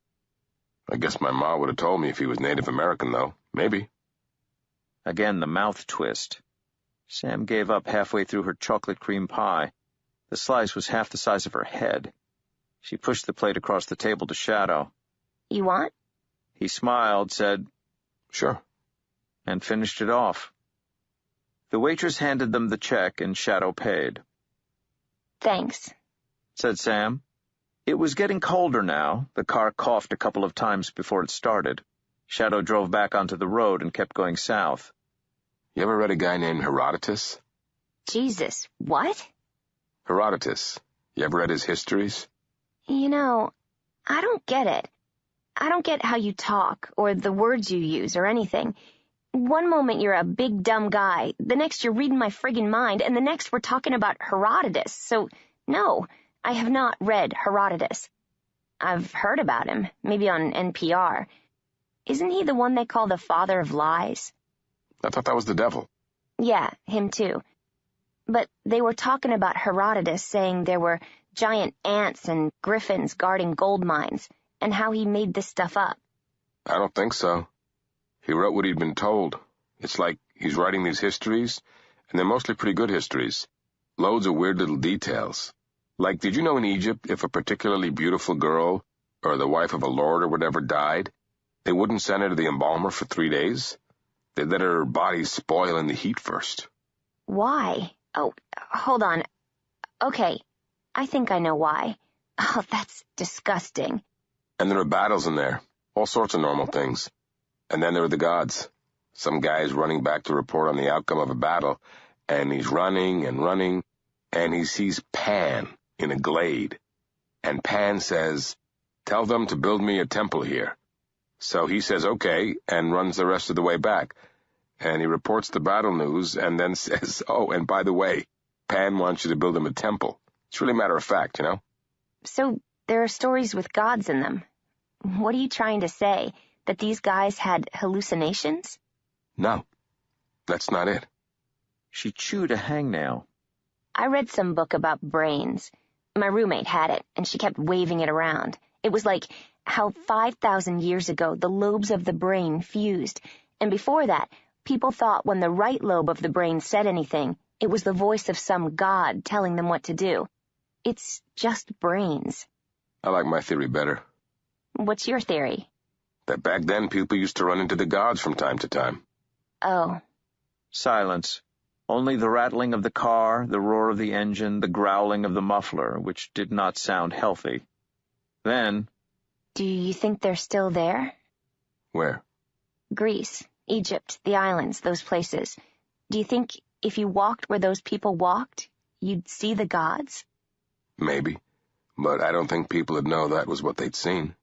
I guess my ma would have told me if he was Native American, though. Maybe. Again, the mouth twist. Sam gave up halfway through her chocolate cream pie. The slice was half the size of her head. She pushed the plate across the table to Shadow. You want? He smiled, said, Sure, and finished it off. The waitress handed them the check, and Shadow paid. Thanks, said Sam. It was getting colder now. The car coughed a couple of times before it started. Shadow drove back onto the road and kept going south. You ever read a guy named Herodotus? Jesus, what? Herodotus. You ever read his histories? You know, I don't get it. I don't get how you talk, or the words you use, or anything. One moment you're a big dumb guy, the next you're reading my friggin' mind, and the next we're talking about Herodotus. So, no, I have not read Herodotus. I've heard about him, maybe on NPR. Isn't he the one they call the father of lies? I thought that was the devil. Yeah, him too. But they were talking about Herodotus, saying there were giant ants and griffins guarding gold mines, and how he made this stuff up. I don't think so. He wrote what he'd been told. It's like he's writing these histories, and they're mostly pretty good histories. Loads of weird little details. Like, did you know in Egypt, if a particularly beautiful girl, or the wife of a lord or whatever, died, they wouldn't send her to the embalmer for 3 days? They'd let her body spoil in the heat first. Why? Oh, hold on. Okay, I think I know why. Oh, that's disgusting. And there are battles in there. All sorts of normal things. And then there are the gods. Some guy's running back to report on the outcome of a battle, and he's running, and he sees Pan in a glade. And Pan says, "Tell them to build me a temple here." So he says, okay, and runs the rest of the way back. And he reports the battle news, and then says, oh, and by the way, Pan wants you to build him a temple. It's really matter of fact, you know? So there are stories with gods in them. What are you trying to say? That these guys had hallucinations? No, that's not it. She chewed a hangnail. I read some book about brains. My roommate had it, and she kept waving it around. It was like how 5,000 years ago the lobes of the brain fused, and before that, people thought when the right lobe of the brain said anything, it was the voice of some god telling them what to do. It's just brains. I like my theory better. What's your theory? That back then people used to run into the gods from time to time. Oh. Silence. Only the rattling of the car, the roar of the engine, the growling of the muffler, which did not sound healthy. Then... Do you think they're still there? Where? Greece, Egypt, the islands, those places. Do you think if you walked where those people walked, you'd see the gods? Maybe. But I don't think people would know that was what they'd seen.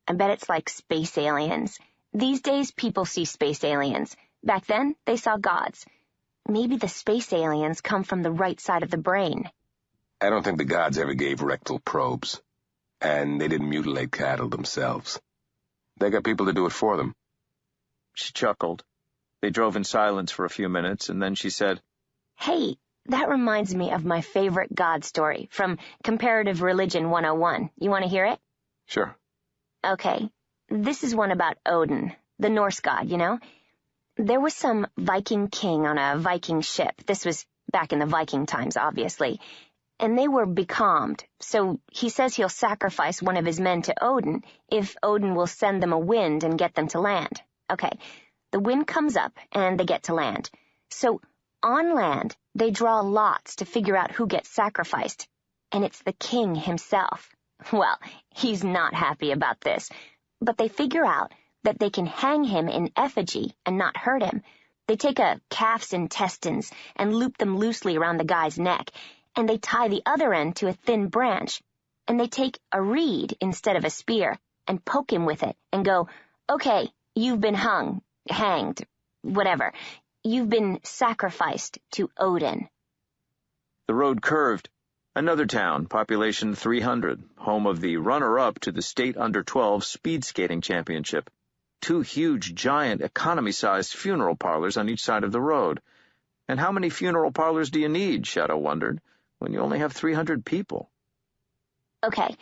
I bet it's like space aliens. These days, people see space aliens. Back then, they saw gods. Maybe the space aliens come from the right side of the brain. I don't think the gods ever gave rectal probes. And they didn't mutilate cattle themselves. They got people to do it for them. She chuckled. They drove in silence for a few minutes, and then she said, Hey, that reminds me of my favorite God story from Comparative Religion 101. You want to hear it? Sure. Okay. This is one about Odin, the Norse god, you know? There was some Viking king on a Viking ship. This was back in the Viking times, obviously. And they were becalmed, so he says he'll sacrifice one of his men to Odin if Odin will send them a wind and get them to land. Okay, the wind comes up and they get to land. So on land, they draw lots to figure out who gets sacrificed, and it's the king himself. Well, he's not happy about this, but they figure out that they can hang him in effigy and not hurt him. They take a calf's intestines and loop them loosely around the guy's neck, and they tie the other end to a thin branch, and they take a reed instead of a spear and poke him with it and go, "Okay, you've been hanged, whatever. You've been sacrificed to Odin." The road curved. Another town, population 300, home of the runner-up to the state under-12 speed skating championship. 2 huge, giant, economy-sized funeral parlors on each side of the road. And how many funeral parlors do you need, Shadow wondered, when you only have 300 people? Okay,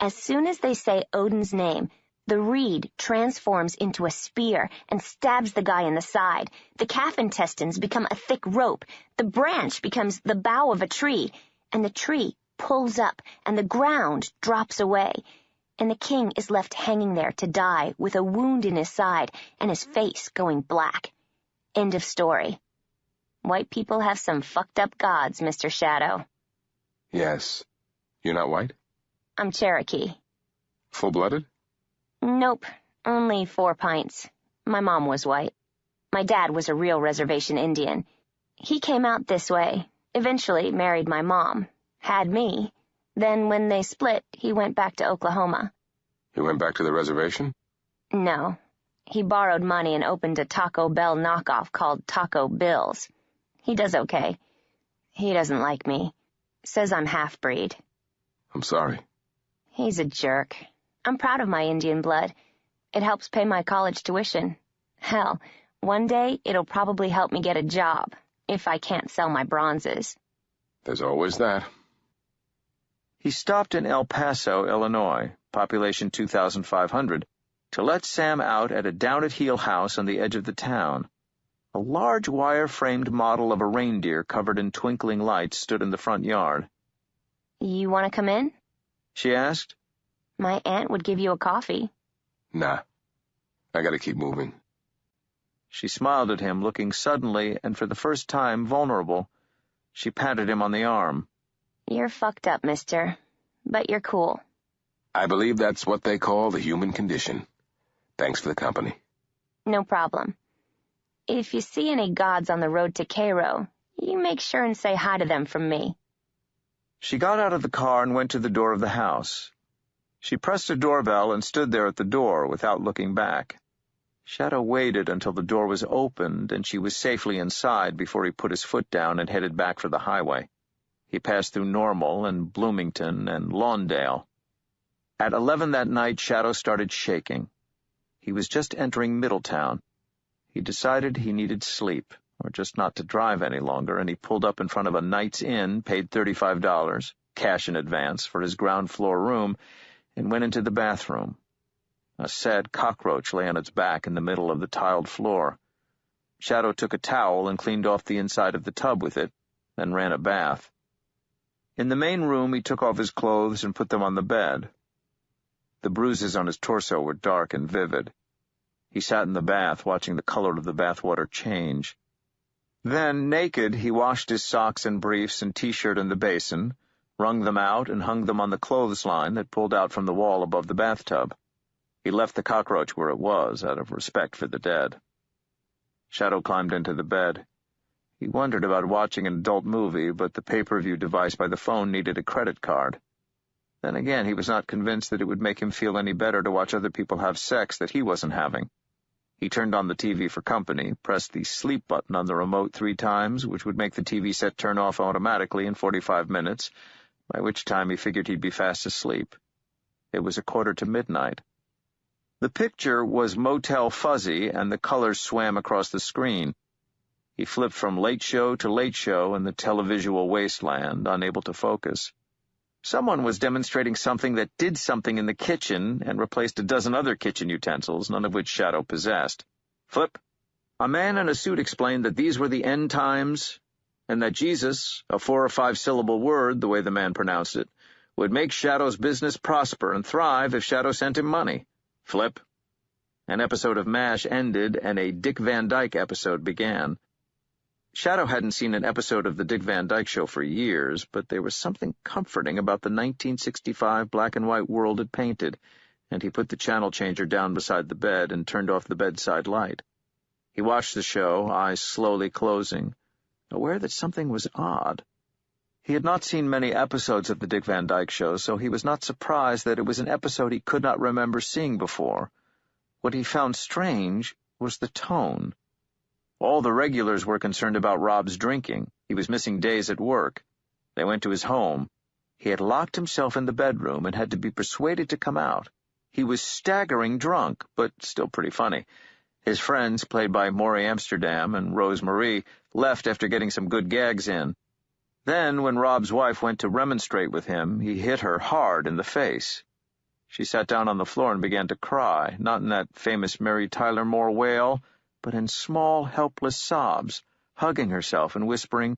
as soon as they say Odin's name, the reed transforms into a spear and stabs the guy in the side. The calf intestines become a thick rope. The branch becomes the bough of a tree, and the tree pulls up, and the ground drops away. And the king is left hanging there to die with a wound in his side and his face going black. End of story. White people have some fucked up gods, Mr. Shadow. Yes. You're not white? I'm Cherokee. Full-blooded? Nope, only 4 pints. My mom was white. My dad was a real reservation Indian. He came out this way, eventually married my mom, had me. Then when they split, he went back to Oklahoma. He went back to the reservation? No. He borrowed money and opened a Taco Bell knockoff called Taco Bill's. He does okay. He doesn't like me. Says I'm half-breed. I'm sorry. He's a jerk. I'm proud of my Indian blood. It helps pay my college tuition. Hell, one day it'll probably help me get a job, if I can't sell my bronzes. There's always that. He stopped in El Paso, Illinois, population 2,500, to let Sam out at a down-at-heel house on the edge of the town. A large wire-framed model of a reindeer covered in twinkling lights stood in the front yard. You want to come in? She asked. My aunt would give you a coffee. Nah. I gotta keep moving. She smiled at him, looking suddenly and for the first time vulnerable. She patted him on the arm. You're fucked up, mister. But you're cool. I believe that's what they call the human condition. Thanks for the company. No problem. If you see any gods on the road to Cairo, you make sure and say hi to them from me. She got out of the car and went to the door of the house. She pressed a doorbell and stood there at the door without looking back. Shadow waited until the door was opened and she was safely inside before he put his foot down and headed back for the highway. He passed through Normal and Bloomington and Lawndale. At 11 that night, Shadow started shaking. He was just entering Middletown. He decided he needed sleep, or just not to drive any longer, and he pulled up in front of a Night's Inn, paid $35, cash in advance, for his ground-floor room, and went into the bathroom. A sad cockroach lay on its back in the middle of the tiled floor. Shadow took a towel and cleaned off the inside of the tub with it, then ran a bath. In the main room, he took off his clothes and put them on the bed. The bruises on his torso were dark and vivid. He sat in the bath, watching the color of the bathwater change. Then, naked, he washed his socks and briefs and T-shirt in the basin, wrung them out, and hung them on the clothesline that pulled out from the wall above the bathtub. He left the cockroach where it was, out of respect for the dead. Shadow climbed into the bed. He wondered about watching an adult movie, but the pay-per-view device by the phone needed a credit card. Then again, he was not convinced that it would make him feel any better to watch other people have sex that he wasn't having. He turned on the TV for company, pressed the sleep button on the remote 3 times, which would make the TV set turn off automatically in 45 minutes, by which time he figured he'd be fast asleep. It was 1:45. The picture was Motel Fuzzy, and the colors swam across the screen. He flipped from late show to late show in the televisual wasteland, unable to focus. Someone was demonstrating something that did something in the kitchen and replaced a dozen other kitchen utensils, none of which Shadow possessed. Flip. A man in a suit explained that these were the end times, and that Jesus, a 4 or 5 syllable word, the way the man pronounced it, would make Shadow's business prosper and thrive if Shadow sent him money. Flip. An episode of MASH ended, and a Dick Van Dyke episode began. Shadow hadn't seen an episode of the Dick Van Dyke Show for years, but there was something comforting about the 1965 black-and-white world it painted, and he put the channel changer down beside the bed and turned off the bedside light. He watched the show, eyes slowly closing, aware that something was odd. He had not seen many episodes of the Dick Van Dyke Show, so he was not surprised that it was an episode he could not remember seeing before. What he found strange was the tone. All the regulars were concerned about Rob's drinking. He was missing days at work. They went to his home. He had locked himself in the bedroom and had to be persuaded to come out. He was staggering drunk, but still pretty funny. His friends, played by Maury Amsterdam and Rose Marie, left after getting some good gags in. Then, when Rob's wife went to remonstrate with him, he hit her hard in the face. She sat down on the floor and began to cry, not in that famous Mary Tyler Moore wail, but in small, helpless sobs, hugging herself and whispering,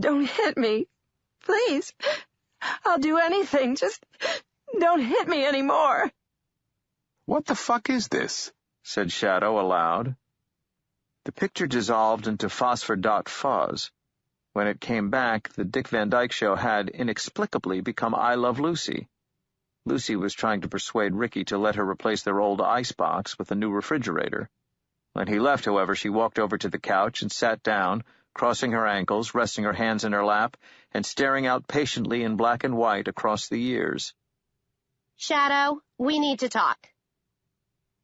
"Don't hit me. Please. I'll do anything. Just don't hit me anymore." "What the fuck is this?" said Shadow aloud. The picture dissolved into phosphor dot fuzz. When it came back, the Dick Van Dyke Show had inexplicably become I Love Lucy. Lucy was trying to persuade Ricky to let her replace their old icebox with a new refrigerator. When he left, however, she walked over to the couch and sat down, crossing her ankles, resting her hands in her lap, and staring out patiently in black and white across the years. "Shadow, we need to talk."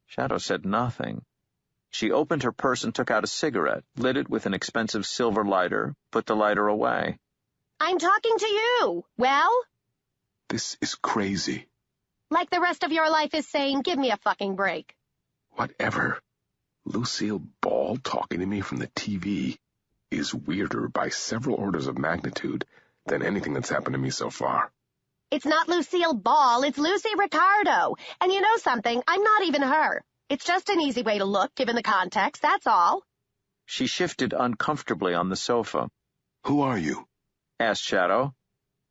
Shadow said nothing. She opened her purse and took out a cigarette, lit it with an expensive silver lighter, put the lighter away. "I'm talking to you. Well?" "This is crazy." "Like the rest of your life is saying, give me a fucking break." "Whatever. Lucille Ball talking to me from the TV is weirder by several orders of magnitude than anything that's happened to me so far." "It's not Lucille Ball, it's Lucy Ricardo. And you know something? I'm not even her. It's just an easy way to look, given the context, that's all." She shifted uncomfortably on the sofa. "Who are you?" asked Shadow.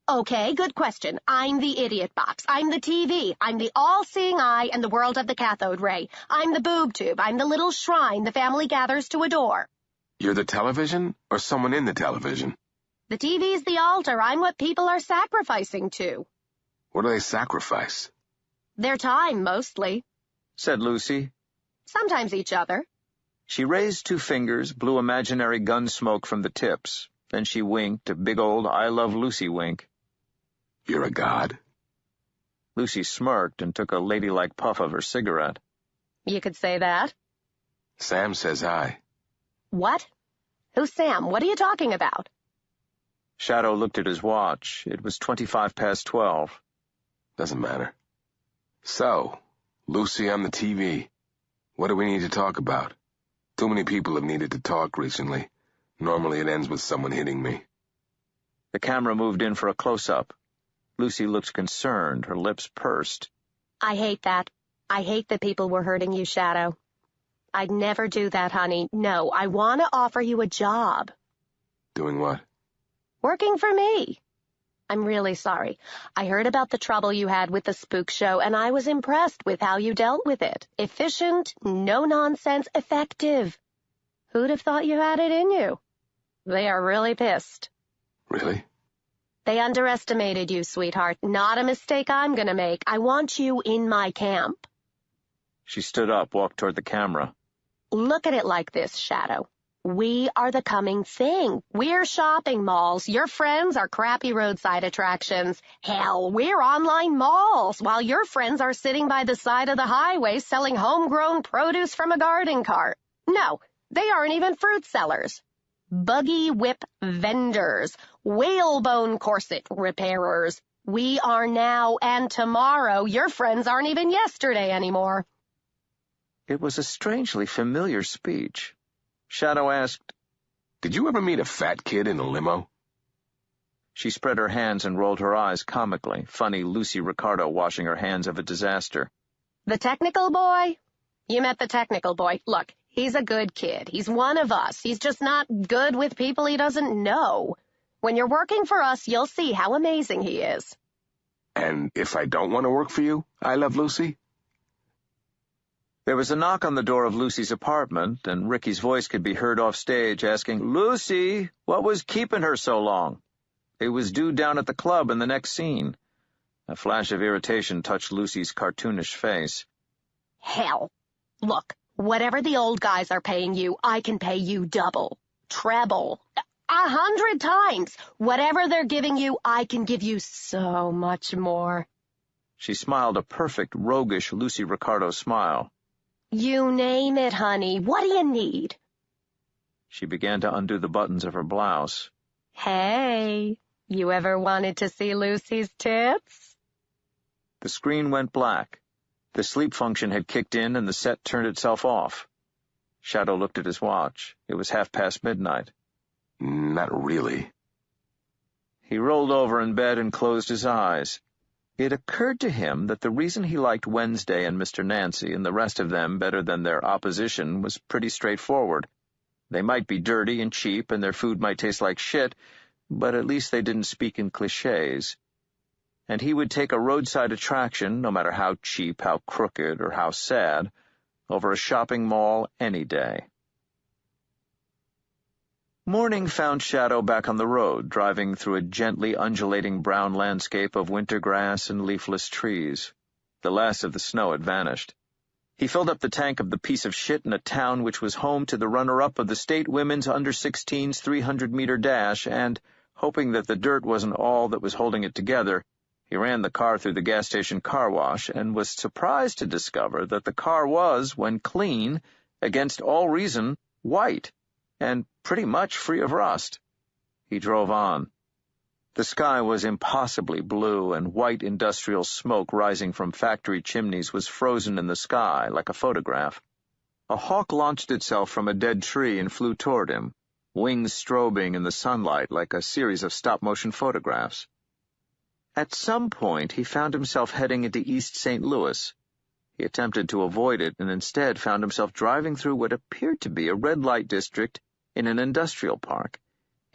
"Okay, good question. I'm the idiot box. I'm the TV. I'm the all-seeing eye in the world of the cathode ray. I'm the boob tube. I'm the little shrine the family gathers to adore." "You're the television, or someone in the television?" "The TV's the altar. I'm what people are sacrificing to." "What do they sacrifice?" "Their time, mostly." said Lucy. "Sometimes each other." She raised 2 fingers, blew imaginary gun smoke from the tips. Then she winked, a big old I Love Lucy wink. "You're a god?" Lucy smirked and took a ladylike puff of her cigarette. "You could say that." "Sam says hi." "What? Who's Sam? What are you talking about?" Shadow looked at his watch. It was 12:25. "Doesn't matter. So, Lucy on the TV. What do we need to talk about? Too many people have needed to talk recently. Normally it ends with someone hitting me." The camera moved in for a close-up. Lucy looked concerned, her lips pursed. "I hate that. I hate that people were hurting you, Shadow. I'd never do that, honey. No, I want to offer you a job." "Doing what?" "Working for me." "I'm really sorry. I heard about the trouble you had with the spook show, and I was impressed with how you dealt with it. Efficient, no-nonsense, effective. Who'd have thought you had it in you? They are really pissed." "Really?" "They underestimated you, sweetheart. Not a mistake I'm gonna make. I want you in my camp." She stood up, walked toward the camera. "Look at it like this, Shadow. We are the coming thing. We're shopping malls. Your friends are crappy roadside attractions. Hell, we're online malls, while your friends are sitting by the side of the highway selling homegrown produce from a garden cart. No, they aren't even fruit sellers. Buggy whip vendors, whalebone corset repairers. We are now and tomorrow. Your friends aren't even yesterday anymore." It was a strangely familiar speech. Shadow asked, "Did you ever meet a fat kid in a limo?" She spread her hands and rolled her eyes comically, funny Lucy Ricardo washing her hands of a disaster. The technical boy? You met the technical boy. Look, he's a good kid. He's one of us. He's just not good with people he doesn't know. When you're working for us, you'll see how amazing he is. And if I don't want to work for you, I Love Lucy? There was a knock on the door of Lucy's apartment, and Ricky's voice could be heard off stage asking, "Lucy, what was keeping her so long?" It was due down at the club in the next scene. A flash of irritation touched Lucy's cartoonish face. Hell. Look, whatever the old guys are paying you, I can pay you double, treble, 100 times. Whatever they're giving you, I can give you so much more. She smiled a perfect, roguish Lucy Ricardo smile. You name it, honey. What do you need? She began to undo the buttons of her blouse. Hey, you ever wanted to see Lucy's tits? The screen went black. The sleep function had kicked in and the set turned itself off. Shadow looked at his watch. It was midnight. Not really. He rolled over in bed and closed his eyes. It occurred to him that the reason he liked Wednesday and Mr. Nancy and the rest of them better than their opposition was pretty straightforward. They might be dirty and cheap, and their food might taste like shit, but at least they didn't speak in cliches. And he would take a roadside attraction, no matter how cheap, how crooked, or how sad, over a shopping mall any day. Morning found Shadow back on the road, driving through a gently undulating brown landscape of winter grass and leafless trees. The last of the snow had vanished. He filled up the tank of the piece of shit in a town which was home to the runner-up of the state women's under-16's 300-meter dash, and, hoping that the dirt wasn't all that was holding it together, he ran the car through the gas station car wash and was surprised to discover that the car was, when clean, against all reason, white, and pretty much free of rust. He drove on. The sky was impossibly blue, and white industrial smoke rising from factory chimneys was frozen in the sky like a photograph. A hawk launched itself from a dead tree and flew toward him, wings strobing in the sunlight like a series of stop-motion photographs. At some point, he found himself heading into East St. Louis. He attempted to avoid it and instead found himself driving through what appeared to be a red-light district in an industrial park.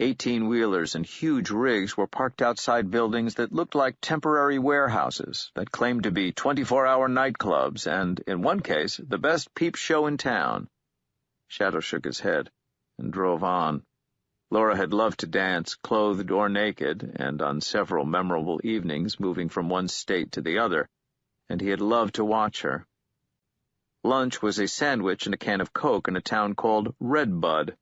18-wheelers and huge rigs were parked outside buildings that looked like temporary warehouses that claimed to be 24-hour nightclubs and, in one case, the best peep show in town. Shadow shook his head and drove on. Laura had loved to dance, clothed or naked, and on several memorable evenings moving from one state to the other, and he had loved to watch her. Lunch was a sandwich and a can of Coke in a town called Redbud.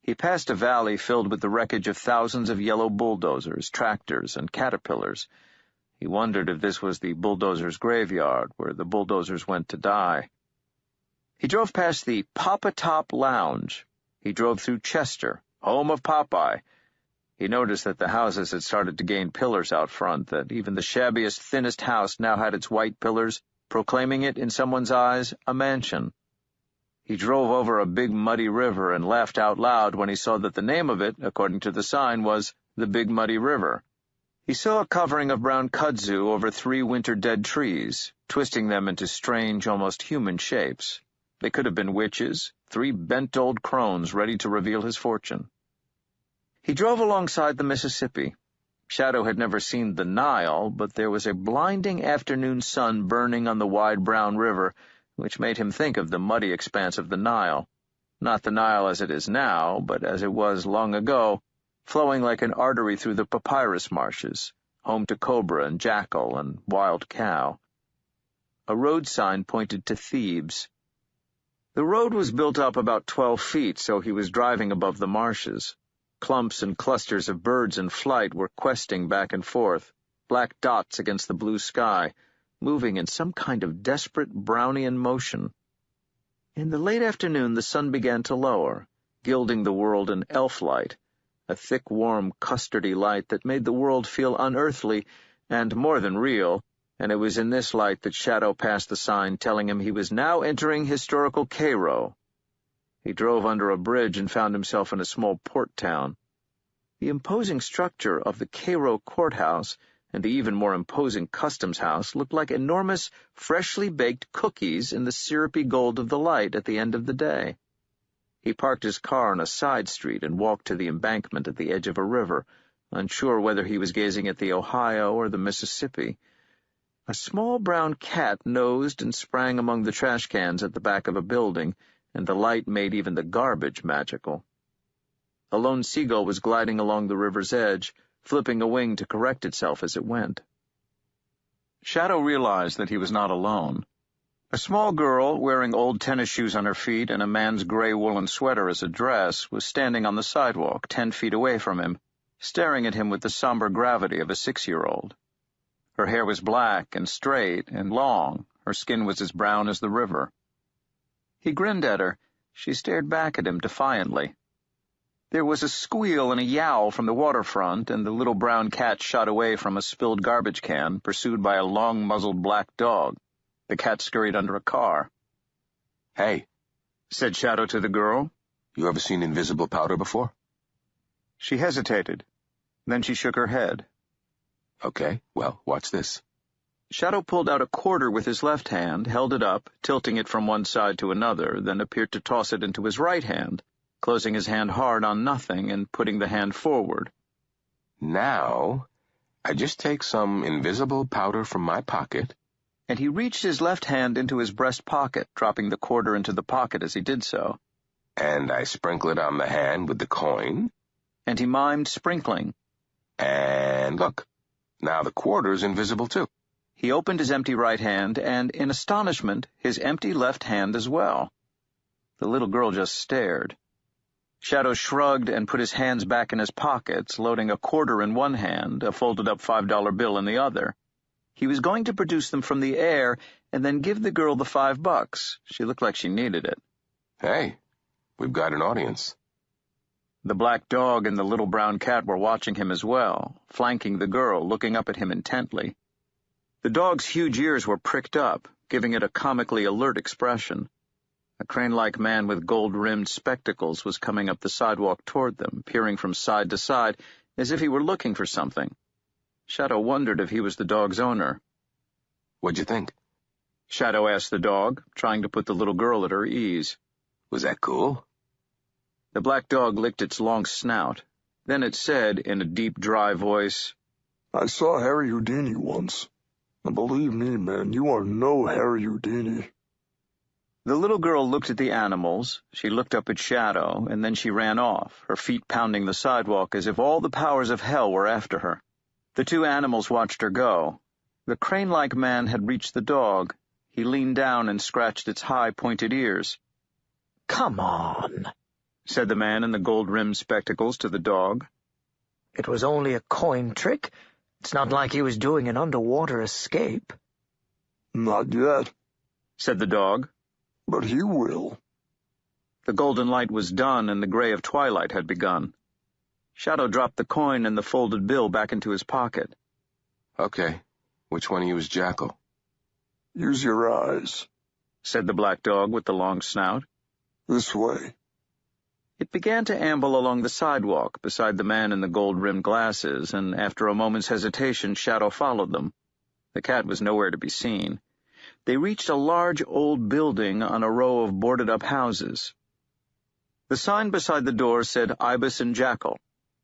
He passed a valley filled with the wreckage of thousands of yellow bulldozers, tractors, and caterpillars. He wondered if this was the bulldozers' graveyard, where the bulldozers went to die. He drove past the Papa Top Lounge. He drove through Chester, home of Popeye. He noticed that the houses had started to gain pillars out front, that even the shabbiest, thinnest house now had its white pillars, proclaiming it, in someone's eyes, a mansion. He drove over a big muddy river and laughed out loud when he saw that the name of it, according to the sign, was the Big Muddy River. He saw a covering of brown kudzu over 3 winter-dead trees, twisting them into strange, almost human shapes. They could have been witches, 3 bent old crones ready to reveal his fortune. He drove alongside the Mississippi. Shadow had never seen the Nile, but there was a blinding afternoon sun burning on the wide brown river, which made him think of the muddy expanse of the Nile. Not the Nile as it is now, but as it was long ago, flowing like an artery through the papyrus marshes, home to cobra and jackal and wild cow. A road sign pointed to Thebes. The road was built up about 12 feet, so he was driving above the marshes. Clumps and clusters of birds in flight were questing back and forth, black dots against the blue sky, moving in some kind of desperate Brownian motion. In the late afternoon the sun began to lower, gilding the world in elf light, a thick, warm, custardy light that made the world feel unearthly and more than real, and it was in this light that Shadow passed the sign telling him he was now entering historical Cairo. He drove under a bridge and found himself in a small port town. The imposing structure of the Cairo courthouse and the even more imposing customs house looked like enormous, freshly baked cookies in the syrupy gold of the light at the end of the day. He parked his car on a side street and walked to the embankment at the edge of a river, unsure whether he was gazing at the Ohio or the Mississippi. A small brown cat nosed and sprang among the trash cans at the back of a building, and the light made even the garbage magical. A lone seagull was gliding along the river's edge, flipping a wing to correct itself as it went. Shadow realized that he was not alone. A small girl, wearing old tennis shoes on her feet and a man's gray woolen sweater as a dress, was standing on the sidewalk 10 feet away from him, staring at him with the somber gravity of a 6-year-old. Her hair was black and straight and long. Her skin was as brown as the river. He grinned at her. She stared back at him defiantly. There was a squeal and a yowl from the waterfront, and the little brown cat shot away from a spilled garbage can, pursued by a long-muzzled black dog. The cat scurried under a car. "Hey," said Shadow to the girl. "You ever seen invisible powder before?" She hesitated. Then she shook her head. "Okay, well, watch this." Shadow pulled out a quarter with his left hand, held it up, tilting it from one side to another, then appeared to toss it into his right hand, closing his hand hard on nothing and putting the hand forward. "Now, I just take some invisible powder from my pocket." And he reached his left hand into his breast pocket, dropping the quarter into the pocket as he did so. "And I sprinkle it on the hand with the coin." And he mimed sprinkling. "And look, now the quarter's invisible too." He opened his empty right hand, and, in astonishment, his empty left hand as well. The little girl just stared. Shadow shrugged and put his hands back in his pockets, loading a quarter in one hand, a folded-up $5 bill in the other. He was going to produce them from the air and then give the girl the $5. She looked like she needed it. "Hey, we've got an audience." The black dog and the little brown cat were watching him as well, flanking the girl, looking up at him intently. The dog's huge ears were pricked up, giving it a comically alert expression. A crane-like man with gold-rimmed spectacles was coming up the sidewalk toward them, peering from side to side, as if he were looking for something. Shadow wondered if he was the dog's owner. "What'd you think?" Shadow asked the dog, trying to put the little girl at her ease. "Was that cool?" The black dog licked its long snout. Then it said, in a deep, dry voice, "I saw Harry Houdini once. And believe me, man, you are no Harry Houdini." The little girl looked at the animals, she looked up at Shadow, and then she ran off, her feet pounding the sidewalk as if all the powers of hell were after her. The two animals watched her go. The crane-like man had reached the dog. He leaned down and scratched its high, pointed ears. "Come on," said the man in the gold-rimmed spectacles to the dog. "It was only a coin trick. It's not like he was doing an underwater escape." "Not yet," said the dog. "But he will." The golden light was done, and the gray of twilight had begun. Shadow dropped the coin and the folded bill back into his pocket. "Okay, which one of you is Jackal?" "Use your eyes," said the black dog with the long snout. "This way." It began to amble along the sidewalk beside the man in the gold-rimmed glasses, and after a moment's hesitation, Shadow followed them. The cat was nowhere to be seen. They reached a large old building on a row of boarded-up houses. The sign beside the door said Ibis and Jackal,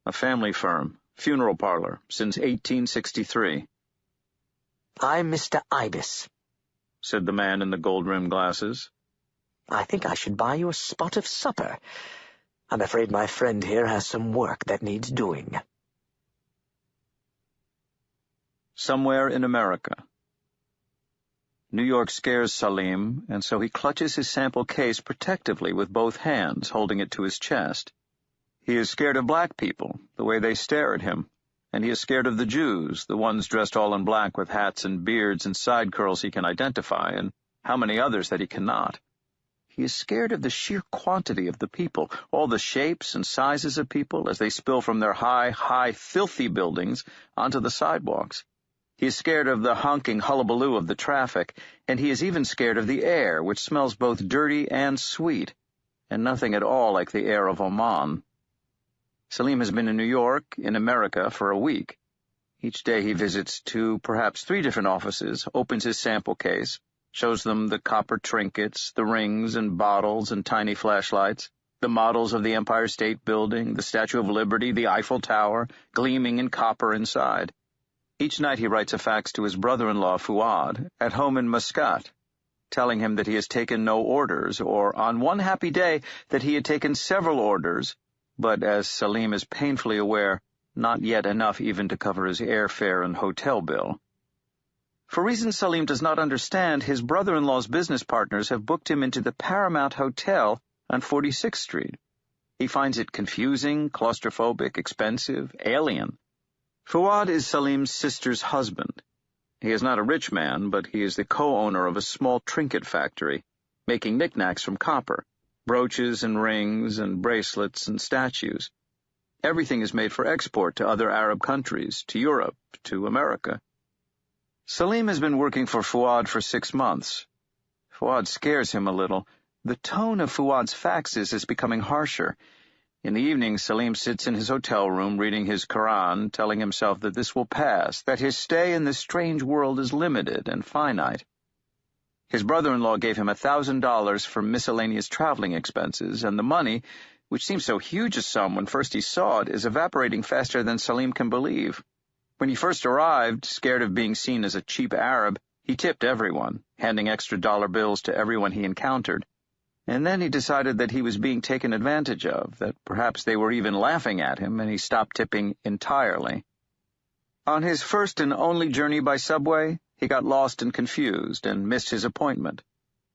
a family firm, funeral parlor, since 1863. "I'm Mr. Ibis," said the man in the gold-rimmed glasses. "I think I should buy you a spot of supper. I'm afraid my friend here has some work that needs doing." Somewhere in America. New York scares Salim, and so he clutches his sample case protectively with both hands, holding it to his chest. He is scared of black people, the way they stare at him, and he is scared of the Jews, the ones dressed all in black with hats and beards and side curls he can identify, and how many others that he cannot. He is scared of the sheer quantity of the people, all the shapes and sizes of people as they spill from their high, filthy buildings onto the sidewalks. He is scared of the honking hullabaloo of the traffic, and he is even scared of the air, which smells both dirty and sweet, and nothing at all like the air of Oman. Salim has been in New York, in America, for a week. Each day he visits 2, perhaps 3 different offices, opens his sample case, shows them the copper trinkets, the rings and bottles and tiny flashlights, the models of the Empire State Building, the Statue of Liberty, the Eiffel Tower, gleaming in copper inside. Each night he writes a fax to his brother-in-law, Fuad, at home in Muscat, telling him that he has taken no orders, or, on one happy day, that he had taken several orders, but, as Salim is painfully aware, not yet enough even to cover his airfare and hotel bill. For reasons Salim does not understand, his brother-in-law's business partners have booked him into the Paramount Hotel on 46th Street. He finds it confusing, claustrophobic, expensive, alien. Fuad is Salim's sister's husband. He is not a rich man, but he is the co-owner of a small trinket factory, making knickknacks from copper, brooches and rings and bracelets and statues. Everything is made for export to other Arab countries, to Europe, to America. Salim has been working for Fuad for 6 months. Fuad scares him a little. The tone of Fuad's faxes is becoming harsher. In the evening, Salim sits in his hotel room reading his Quran, telling himself that this will pass, that his stay in this strange world is limited and finite. His brother-in-law gave him $1,000 for miscellaneous traveling expenses, and the money, which seems so huge a sum when first he saw it, is evaporating faster than Salim can believe. When he first arrived, scared of being seen as a cheap Arab, he tipped everyone, handing extra dollar bills to everyone he encountered. And then he decided that he was being taken advantage of, that perhaps they were even laughing at him, and he stopped tipping entirely. On his first and only journey by subway, he got lost and confused and missed his appointment.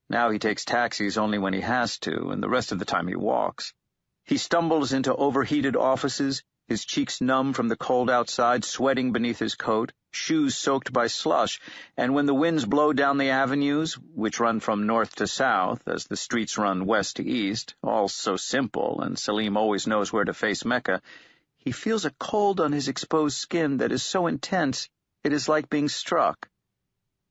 Now he takes taxis only when he has to, and the rest of the time he walks. He stumbles into overheated offices, his cheeks numb from the cold outside, sweating beneath his coat, shoes soaked by slush, and when the winds blow down the avenues, which run from north to south, as the streets run west to east, all so simple, and Salim always knows where to face Mecca, he feels a cold on his exposed skin that is so intense it is like being struck.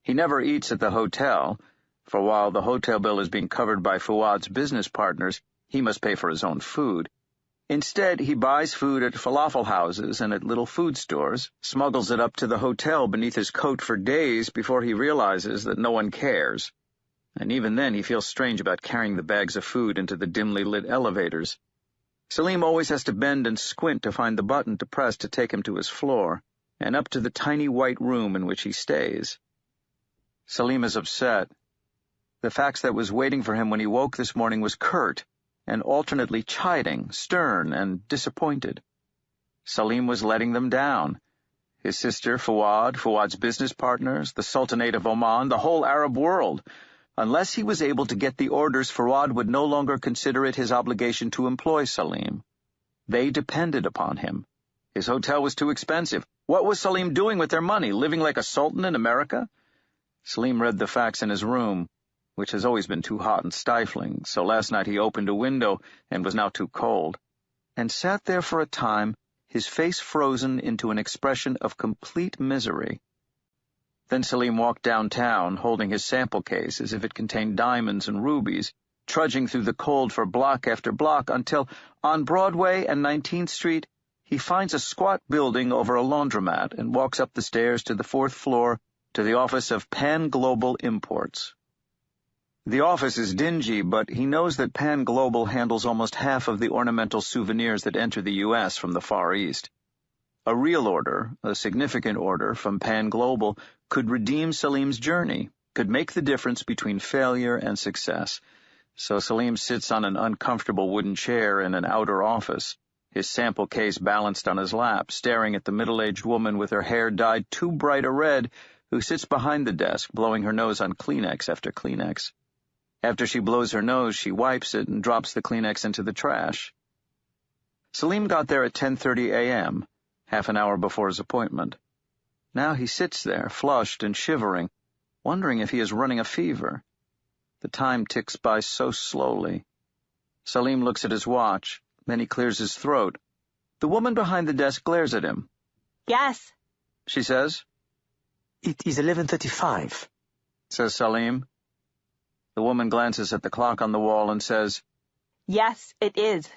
He never eats at the hotel, for while the hotel bill is being covered by Fuad's business partners, he must pay for his own food. Instead, he buys food at falafel houses and at little food stores, smuggles it up to the hotel beneath his coat for days before he realizes that no one cares. And even then he feels strange about carrying the bags of food into the dimly lit elevators. Salim always has to bend and squint to find the button to press to take him to his floor, and up to the tiny white room in which he stays. Salim is upset. The fax that was waiting for him when he woke this morning was curt, and alternately chiding, stern, and disappointed. Salim was letting them down. His sister, Fuad's business partners, the Sultanate of Oman, the whole Arab world. Unless he was able to get the orders, Fuad would no longer consider it his obligation to employ Salim. They depended upon him. His hotel was too expensive. What was Salim doing with their money, living like a sultan in America? Salim read the fax in his room, which has always been too hot and stifling, so last night he opened a window and was now too cold, and sat there for a time, his face frozen into an expression of complete misery. Then Salim walked downtown, holding his sample case as if it contained diamonds and rubies, trudging through the cold for block after block until, on Broadway and 19th Street, he finds a squat building over a laundromat and walks up the stairs to the 4th floor to the office of Pan Global Imports. The office is dingy, but he knows that Pan Global handles almost half of the ornamental souvenirs that enter the U.S. from the Far East. A real order, a significant order from Pan Global, could redeem Salim's journey, could make the difference between failure and success. So Salim sits on an uncomfortable wooden chair in an outer office, his sample case balanced on his lap, staring at the middle-aged woman with her hair dyed too bright a red, who sits behind the desk, blowing her nose on Kleenex after Kleenex. After she blows her nose, she wipes it and drops the Kleenex into the trash. Salim got there at 10:30 a.m., half an hour before his appointment. Now he sits there, flushed and shivering, wondering if he is running a fever. The time ticks by so slowly. Salim looks at his watch, then he clears his throat. The woman behind the desk glares at him. Yes, she says. It is 11:35, says Salim. The woman glances at the clock on the wall and says, Yes, it is.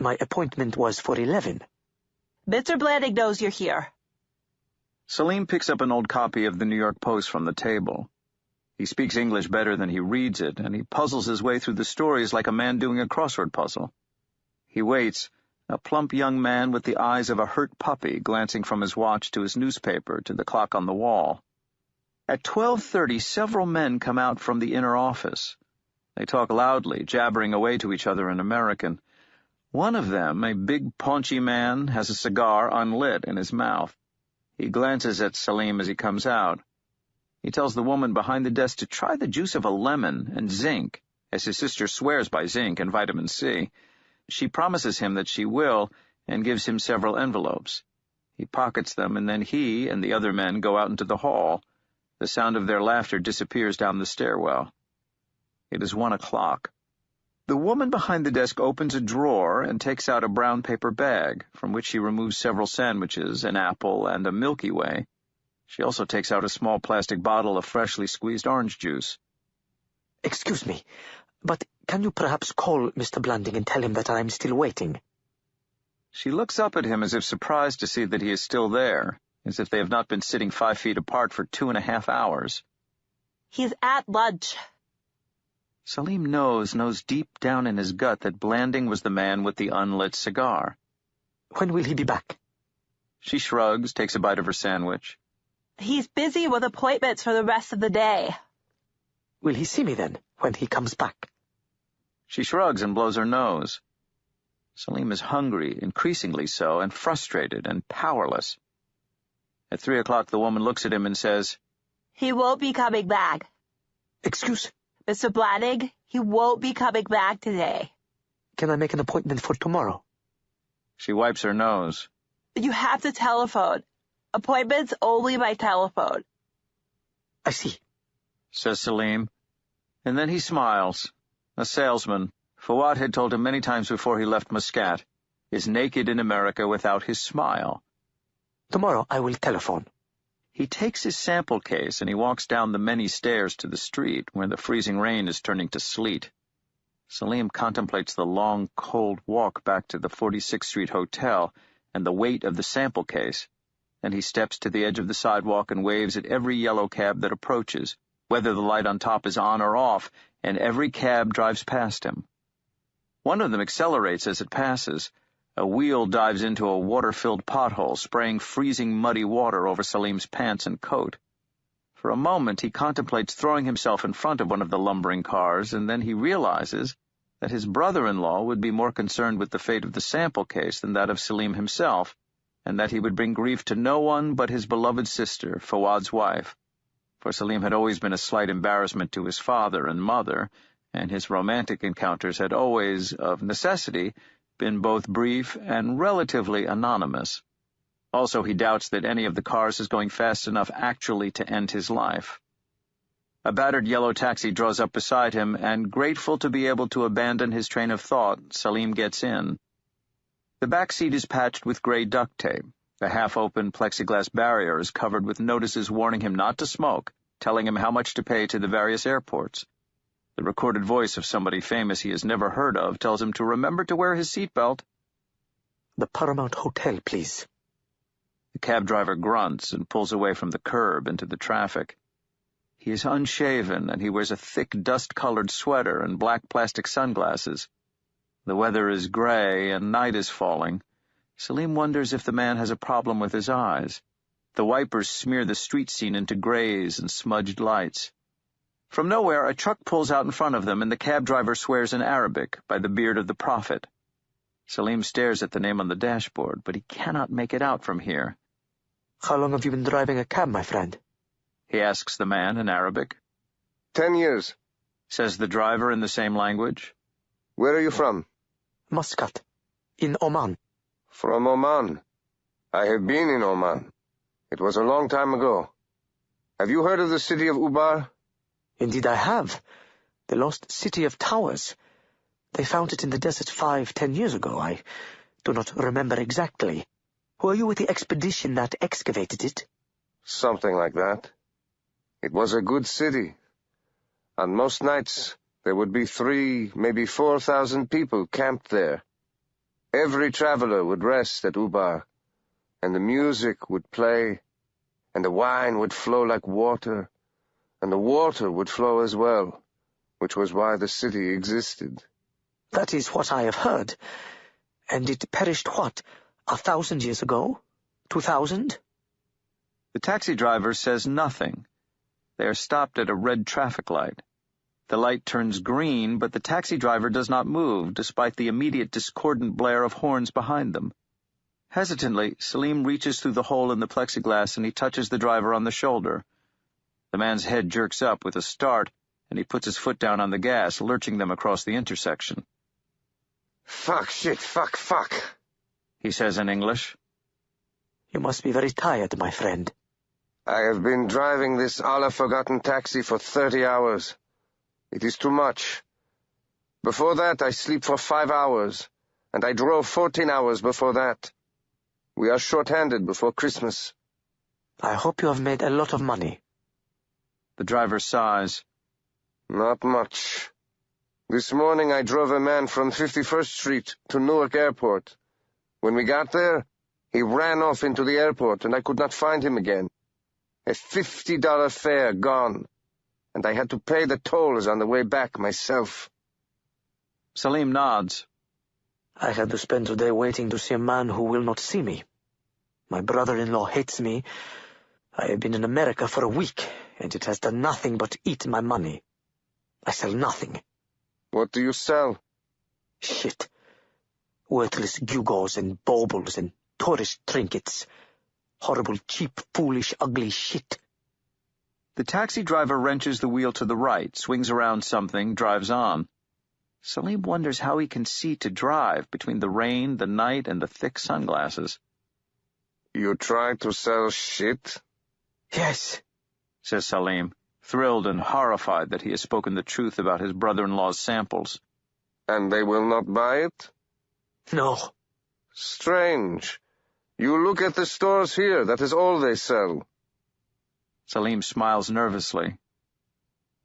My appointment was for 11. Mr. Blandig knows you're here. Salim picks up an old copy of the New York Post from the table. He speaks English better than he reads it, and he puzzles his way through the stories like a man doing a crossword puzzle. He waits, a plump young man with the eyes of a hurt puppy glancing from his watch to his newspaper to the clock on the wall. At 12:30, several men come out from the inner office. They talk loudly, jabbering away to each other in American. One of them, a big, paunchy man, has a cigar unlit in his mouth. He glances at Salim as he comes out. He tells the woman behind the desk to try the juice of a lemon and zinc, as his sister swears by zinc and vitamin C. She promises him that she will, and gives him several envelopes. He pockets them, and then he and the other men go out into the hall. The sound of their laughter disappears down the stairwell. It is 1 o'clock. The woman behind the desk opens a drawer and takes out a brown paper bag, from which she removes several sandwiches, an apple, and a Milky Way. She also takes out a small plastic bottle of freshly squeezed orange juice. Excuse me, but can you perhaps call Mr. Blandig and tell him that I'm still waiting? She looks up at him as if surprised to see that he is still there, as if they have not been sitting 5 feet apart for 2.5 hours. He's at lunch. Salim knows deep down in his gut that Blandig was the man with the unlit cigar. When will he be back? She shrugs, takes a bite of her sandwich. He's busy with appointments for the rest of the day. Will he see me then, when he comes back? She shrugs and blows her nose. Salim is hungry, increasingly so, and frustrated and powerless. At 3 o'clock, the woman looks at him and says, He won't be coming back. Excuse? Mr. Blandig, he won't be coming back today. Can I make an appointment for tomorrow? She wipes her nose. You have to telephone. Appointments only by telephone. I see, says Salim. And then he smiles. A salesman, Fawad had told him many times before he left Muscat, is naked in America without his smile. Tomorrow I will telephone. He takes his sample case and he walks down the many stairs to the street where the freezing rain is turning to sleet. Salim contemplates the long, cold walk back to the 46th Street Hotel and the weight of the sample case. Then he steps to the edge of the sidewalk and waves at every yellow cab that approaches, whether the light on top is on or off, and every cab drives past him. One of them accelerates as it passes. A wheel dives into a water-filled pothole, spraying freezing muddy water over Salim's pants and coat. For a moment he contemplates throwing himself in front of one of the lumbering cars, and then he realizes that his brother-in-law would be more concerned with the fate of the sample case than that of Salim himself, and that he would bring grief to no one but his beloved sister, Fawad's wife. For Salim had always been a slight embarrassment to his father and mother, and his romantic encounters had always, of necessity, been both brief and relatively anonymous. Also, he doubts that any of the cars is going fast enough actually to end his life. A battered yellow taxi draws up beside him, and grateful to be able to abandon his train of thought, Salim gets in. The back seat is patched with gray duct tape. The half-open plexiglass barrier is covered with notices warning him not to smoke, telling him how much to pay to the various airports. The recorded voice of somebody famous he has never heard of tells him to remember to wear his seatbelt. The Paramount Hotel, please. The cab driver grunts and pulls away from the curb into the traffic. He is unshaven, and he wears a thick, dust-colored sweater and black plastic sunglasses. The weather is gray, and night is falling. Salim wonders if the man has a problem with his eyes. The wipers smear the street scene into grays and smudged lights. From nowhere, a truck pulls out in front of them, and the cab driver swears in Arabic, by the beard of the Prophet. Salim stares at the name on the dashboard, but he cannot make it out from here. How long have you been driving a cab, my friend? He asks the man in Arabic. 10 years, says the driver in the same language. Where are you from? Muscat, in Oman. From Oman. I have been in Oman. It was a long time ago. Have you heard of the city of Ubar? Indeed I have. The lost city of towers. They found it in the desert 5-10 years ago. I do not remember exactly. Were you with the expedition that excavated it? Something like that. It was a good city. On most nights, there would be 3,000, maybe 4,000 people camped there. Every traveler would rest at Ubar, and the music would play, and the wine would flow like water, and the water would flow as well, which was why the city existed. That is what I have heard. And it perished what, 1,000 years ago? 2,000? The taxi driver says nothing. They are stopped at a red traffic light. The light turns green, but the taxi driver does not move, despite the immediate discordant blare of horns behind them. Hesitantly, Salim reaches through the hole in the plexiglass and he touches the driver on the shoulder. The man's head jerks up with a start, and he puts his foot down on the gas, lurching them across the intersection. Fuck, shit, fuck, he says in English. You must be very tired, my friend. I have been driving this Allah-forgotten taxi for 30 hours. It is too much. Before that, I sleep for 5 hours, and I drove 14 hours before that. We are short-handed before Christmas. I hope you have made a lot of money. The driver sighs. Not much. This morning I drove a man from 51st Street to Newark Airport. When we got there, he ran off into the airport, and I could not find him again. A $50 fare gone, and I had to pay the tolls on the way back myself. Salim nods. I had to spend today waiting to see a man who will not see me. My brother-in-law hates me. I have been in America for a week, and it has done nothing but eat my money. I sell nothing. What do you sell? Shit. Worthless gewgaws and baubles and tourist trinkets. Horrible, cheap, foolish, ugly shit. The taxi driver wrenches the wheel to the right, swings around something, drives on. Salim wonders how he can see to drive between the rain, the night, and the thick sunglasses. You try to sell shit? Yes, says Salim, thrilled and horrified that he has spoken the truth about his brother-in-law's samples. And they will not buy it? No. Strange. You look at the stores here, that is all they sell. Salim smiles nervously.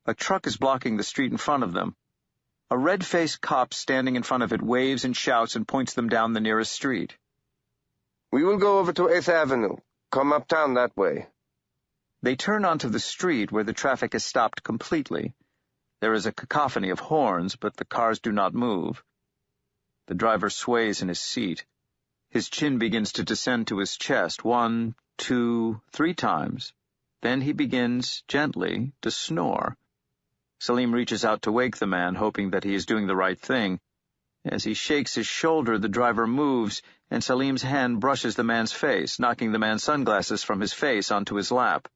A truck is blocking the street in front of them. A red-faced cop standing in front of it waves and shouts and points them down the nearest street. We will go over to 8th Avenue. Come uptown that way. They turn onto the street where the traffic has stopped completely. There is a cacophony of horns, but the cars do not move. The driver sways in his seat. His chin begins to descend to his chest 1, 2, 3 times. Then he begins, gently, to snore. Salim reaches out to wake the man, hoping that he is doing the right thing. As he shakes his shoulder, the driver moves, and Salim's hand brushes the man's face, knocking the man's sunglasses from his face onto his lap.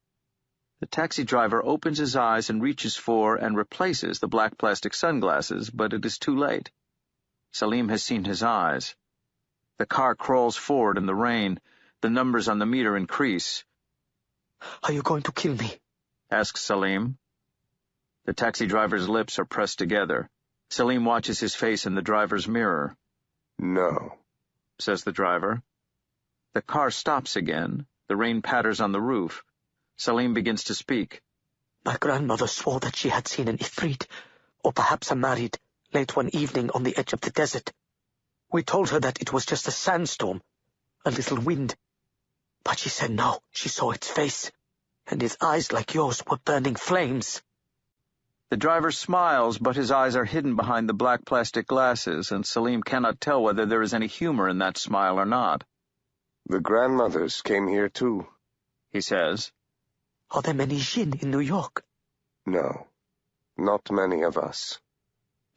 The taxi driver opens his eyes and reaches for and replaces the black plastic sunglasses, but it is too late. Salim has seen his eyes. The car crawls forward in the rain. The numbers on the meter increase. Are you going to kill me? Asks Salim. The taxi driver's lips are pressed together. Salim watches his face in the driver's mirror. No, says the driver. The car stops again. The rain patters on the roof. Salim begins to speak. My grandmother swore that she had seen an ifrit, or perhaps a marid, late one evening on the edge of the desert. We told her that it was just a sandstorm, a little wind. But she said no, she saw its face, and his eyes like yours were burning flames. The driver smiles, but his eyes are hidden behind the black plastic glasses, and Salim cannot tell whether there is any humor in that smile or not. The grandmothers came here too, he says. Are there many jinn in New York? No, not many of us.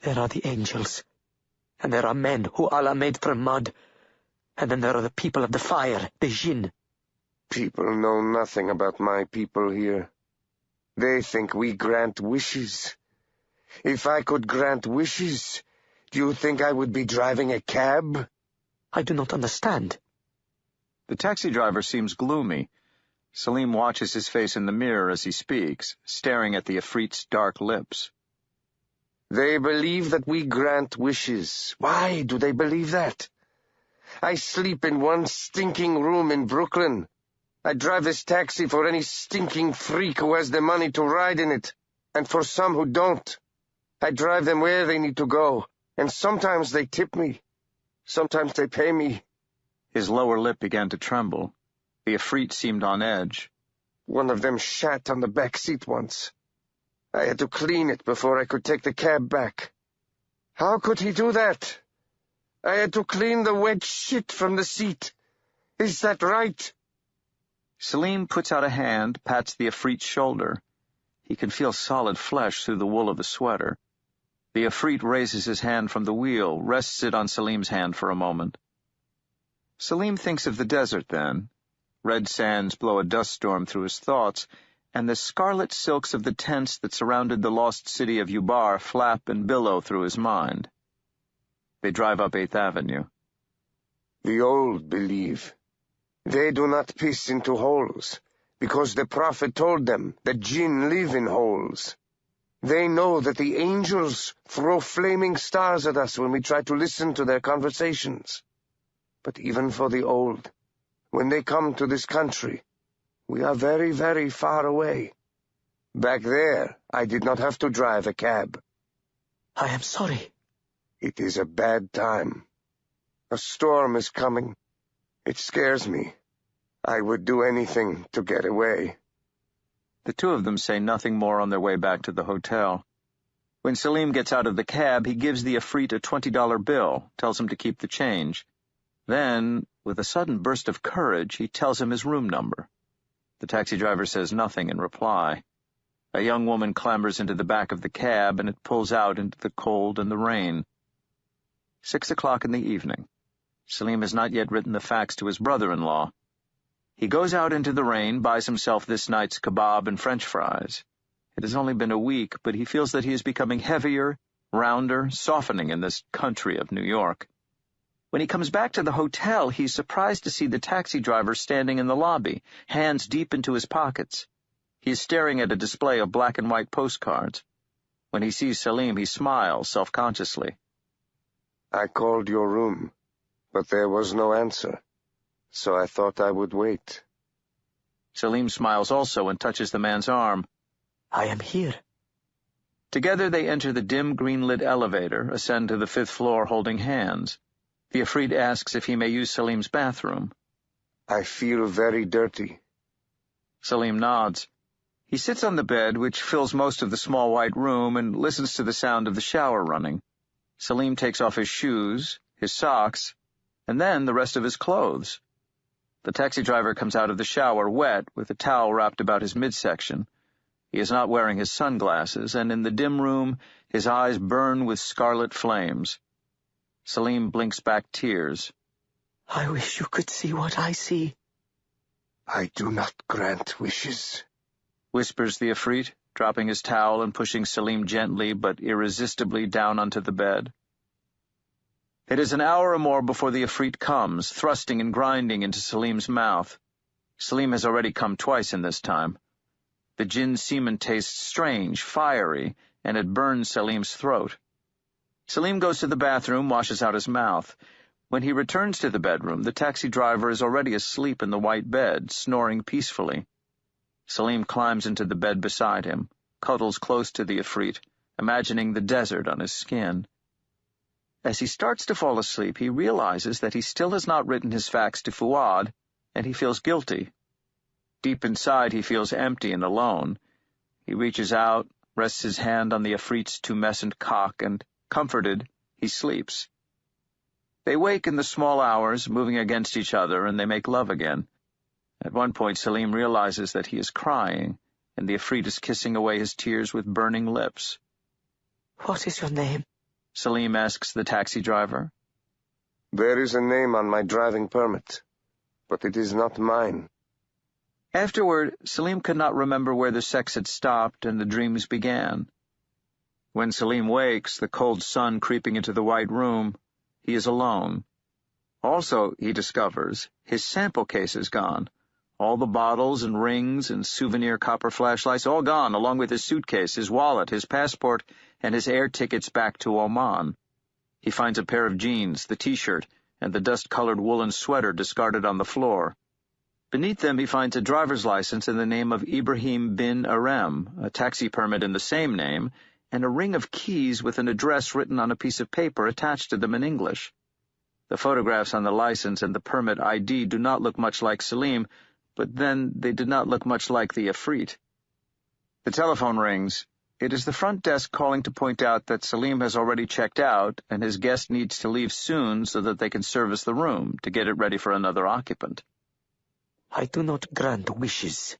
There are the angels, and there are men who Allah made from mud, and then there are the people of the fire, the jinn. People know nothing about my people here. They think we grant wishes. If I could grant wishes, do you think I would be driving a cab? I do not understand. The taxi driver seems gloomy. Salim watches his face in the mirror as he speaks, staring at the Ifrit's dark lips. They believe that we grant wishes. Why do they believe that? I sleep in one stinking room in Brooklyn. I drive this taxi for any stinking freak who has the money to ride in it, and for some who don't. I drive them where they need to go, and sometimes they tip me. Sometimes they pay me. His lower lip began to tremble. The Ifrit seemed on edge. One of them shat on the back seat once. I had to clean it before I could take the cab back. How could he do that? I had to clean the wet shit from the seat. Is that right? Salim puts out a hand, pats the Ifrit's shoulder. He can feel solid flesh through the wool of the sweater. The Ifrit raises his hand from the wheel, rests it on Salim's hand for a moment. Salim thinks of the desert then. Red sands blow a dust storm through his thoughts, and the scarlet silks of the tents that surrounded the lost city of Ubar flap and billow through his mind. They drive up 8th Avenue. The old believe. They do not piss into holes, because the prophet told them that jinn live in holes. They know that the angels throw flaming stars at us when we try to listen to their conversations. But even for the old, when they come to this country, we are very, very far away. Back there, I did not have to drive a cab. I am sorry. It is a bad time. A storm is coming. It scares me. I would do anything to get away. The two of them say nothing more on their way back to the hotel. When Salim gets out of the cab, he gives the Ifrit a $20 bill, tells him to keep the change. Then, with a sudden burst of courage, he tells him his room number. The taxi driver says nothing in reply. A young woman clambers into the back of the cab, and it pulls out into the cold and the rain. 6 o'clock in the evening. Salim has not yet written the fax to his brother-in-law. He goes out into the rain, buys himself this night's kebab and French fries. It has only been a week, but he feels that he is becoming heavier, rounder, softening in this country of New York. When he comes back to the hotel, he's surprised to see the taxi driver standing in the lobby, hands deep into his pockets. He is staring at a display of black and white postcards. When he sees Salim, he smiles self-consciously. I called your room, but there was no answer, so I thought I would wait. Salim smiles also and touches the man's arm. I am here. Together they enter the dim green-lit elevator, ascend to the 5th floor holding hands. The Ifrit asks if he may use Salim's bathroom. I feel very dirty. Salim nods. He sits on the bed, which fills most of the small white room, and listens to the sound of the shower running. Salim takes off his shoes, his socks, and then the rest of his clothes. The taxi driver comes out of the shower wet, with a towel wrapped about his midsection. He is not wearing his sunglasses, and in the dim room his eyes burn with scarlet flames. Salim blinks back tears. I wish you could see what I see. I do not grant wishes, whispers the Ifrit, dropping his towel and pushing Salim gently but irresistibly down onto the bed. It is an hour or more before the Ifrit comes, thrusting and grinding into Salim's mouth. Salim has already come twice in this time. The jinn semen tastes strange, fiery, and it burns Salim's throat. Salim goes to the bathroom, washes out his mouth. When he returns to the bedroom, the taxi driver is already asleep in the white bed, snoring peacefully. Salim climbs into the bed beside him, cuddles close to the Ifrit, imagining the desert on his skin. As he starts to fall asleep, he realizes that he still has not written his fax to Fuad, and he feels guilty. Deep inside, he feels empty and alone. He reaches out, rests his hand on the Ifrit's tumescent cock, and, comforted, he sleeps. They wake in the small hours, moving against each other, and they make love again. At one point, Salim realizes that he is crying, and the Ifrit is kissing away his tears with burning lips. What is your name? Salim asks the taxi driver. There is a name on my driving permit, but it is not mine. Afterward, Salim could not remember where the sex had stopped and the dreams began. When Salim wakes, the cold sun creeping into the white room, he is alone. Also, he discovers, his sample case is gone. All the bottles and rings and souvenir copper flashlights, all gone, along with his suitcase, his wallet, his passport, and his air tickets back to Oman. He finds a pair of jeans, the T-shirt, and the dust-colored woolen sweater discarded on the floor. Beneath them he finds a driver's license in the name of Ibrahim bin Arem, a taxi permit in the same name, and a ring of keys with an address written on a piece of paper attached to them in English. The photographs on the license and the permit ID do not look much like Salim, but then they did not look much like the Ifrit. The telephone rings. It is the front desk calling to point out that Salim has already checked out and his guest needs to leave soon so that they can service the room to get it ready for another occupant. I do not grant wishes,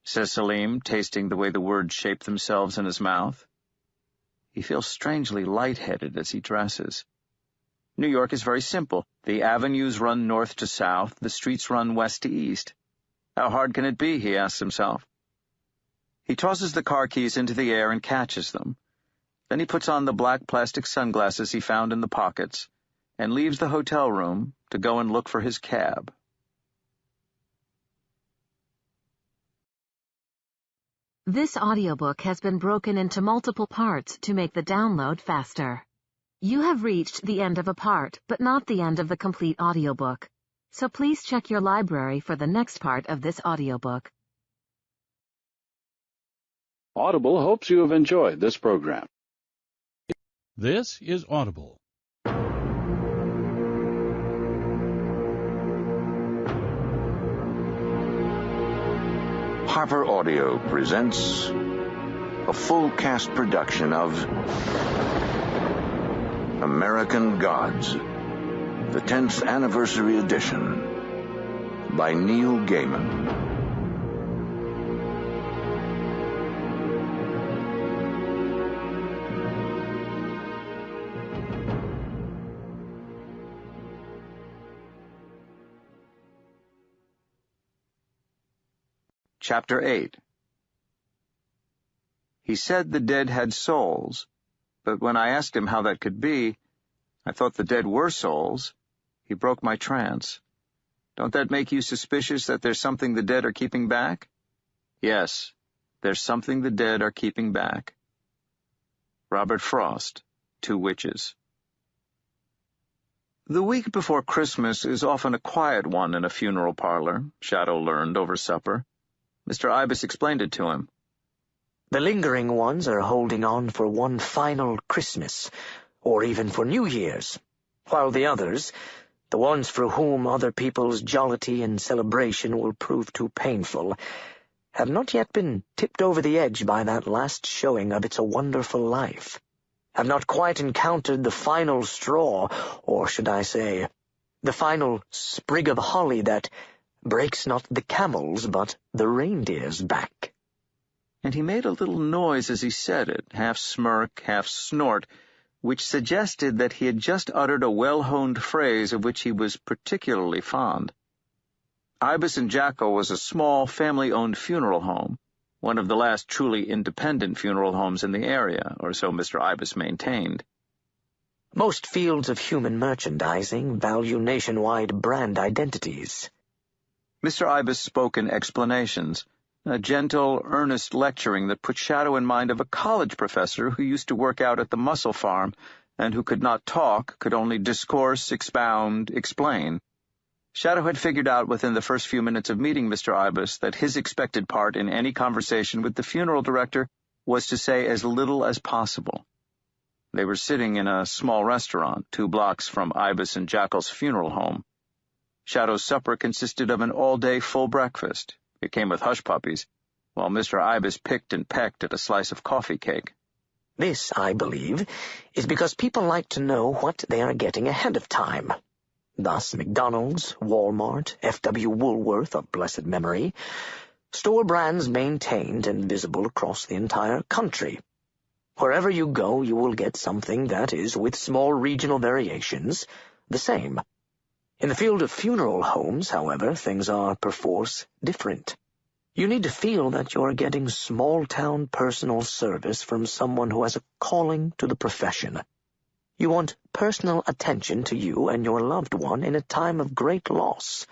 says Salim, tasting the way the words shape themselves in his mouth. He feels strangely lightheaded as he dresses. New York is very simple. The avenues run north to south, the streets run west to east. How hard can it be, he asks himself. He tosses the car keys into the air and catches them. Then he puts on the black plastic sunglasses he found in the pockets and leaves the hotel room to go and look for his cab. This audiobook has been broken into multiple parts to make the download faster. You have reached the end of a part, but not the end of the complete audiobook. So please check your library for the next part of this audiobook. Audible hopes you have enjoyed this program. This is Audible. Harper Audio presents a full cast production of American Gods, the 10th Anniversary Edition, by Neil Gaiman. Chapter 8. He said the dead had souls, but when I asked him how that could be, I thought the dead were souls. He broke my trance. Don't that make you suspicious that there's something the dead are keeping back? Yes, there's something the dead are keeping back. Robert Frost, Two Witches. The week before Christmas is often a quiet one in a funeral parlor, Shadow learned over supper. Mr. Ibis explained it to him. The lingering ones are holding on for one final Christmas, or even for New Year's, while the others, the ones for whom other people's jollity and celebration will prove too painful, have not yet been tipped over the edge by that last showing of It's a Wonderful Life, have not quite encountered the final straw, or should I say, the final sprig of holly that breaks not the camel's but the reindeer's back. And he made a little noise as he said it, half smirk, half snort, which suggested that he had just uttered a well-honed phrase of which he was particularly fond. Ibis and Jackal was a small, family-owned funeral home, one of the last truly independent funeral homes in the area, or so Mr. Ibis maintained. Most fields of human merchandising value nationwide brand identities. Mr. Ibis spoke in explanations, a gentle, earnest lecturing that put Shadow in mind of a college professor who used to work out at the mussel farm and who could not talk, could only discourse, expound, explain. Shadow had figured out within the first few minutes of meeting Mr. Ibis that his expected part in any conversation with the funeral director was to say as little as possible. They were sitting in a small restaurant 2 blocks from Ibis and Jackal's funeral home. Shadow's supper consisted of an all-day full breakfast. It came with hush puppies, while Mr. Ibis picked and pecked at a slice of coffee cake. This, I believe, is because people like to know what they are getting ahead of time. Thus McDonald's, Walmart, F.W. Woolworth of blessed memory, store brands maintained and visible across the entire country. Wherever you go, you will get something that is, with small regional variations, the same. In the field of funeral homes, however, things are perforce different. You need to feel that you're getting small-town personal service from someone who has a calling to the profession. You want personal attention to you and your loved one in a time of great loss.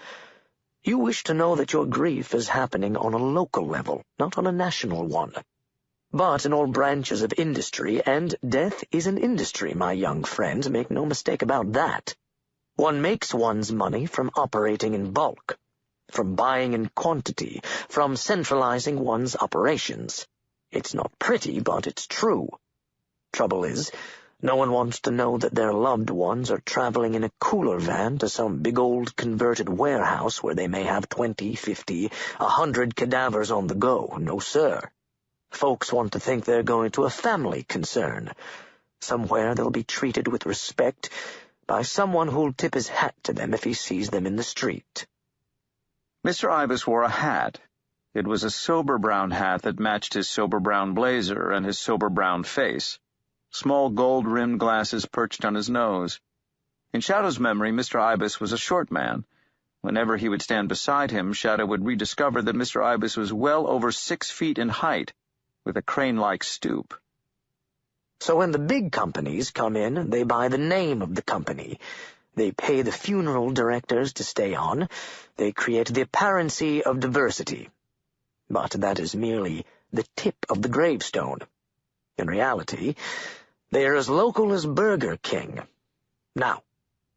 You wish to know that your grief is happening on a local level, not on a national one. But in all branches of industry, and death is an industry, my young friend, make no mistake about that. One makes one's money from operating in bulk, from buying in quantity, from centralizing one's operations. It's not pretty, but it's true. Trouble is, No one wants to know that their loved ones are traveling in a cooler van to some big old converted warehouse where they may have 20, 50, 100 cadavers on the go. No, sir. Folks want to think they're going to a family concern. Somewhere they'll be treated with respect by someone who'll tip his hat to them if he sees them in the street. Mr. Ibis wore a hat. It was a sober brown hat that matched his sober brown blazer and his sober brown face. Small gold-rimmed glasses perched on his nose. In Shadow's memory, Mr. Ibis was a short man. Whenever he would stand beside him, Shadow would rediscover that Mr. Ibis was well over 6 feet in height, with a crane-like stoop. So when the big companies come in, they buy the name of the company. They pay the funeral directors to stay on. They create the apparency of diversity. But that is merely the tip of the gravestone. In reality, they are as local as Burger King. Now,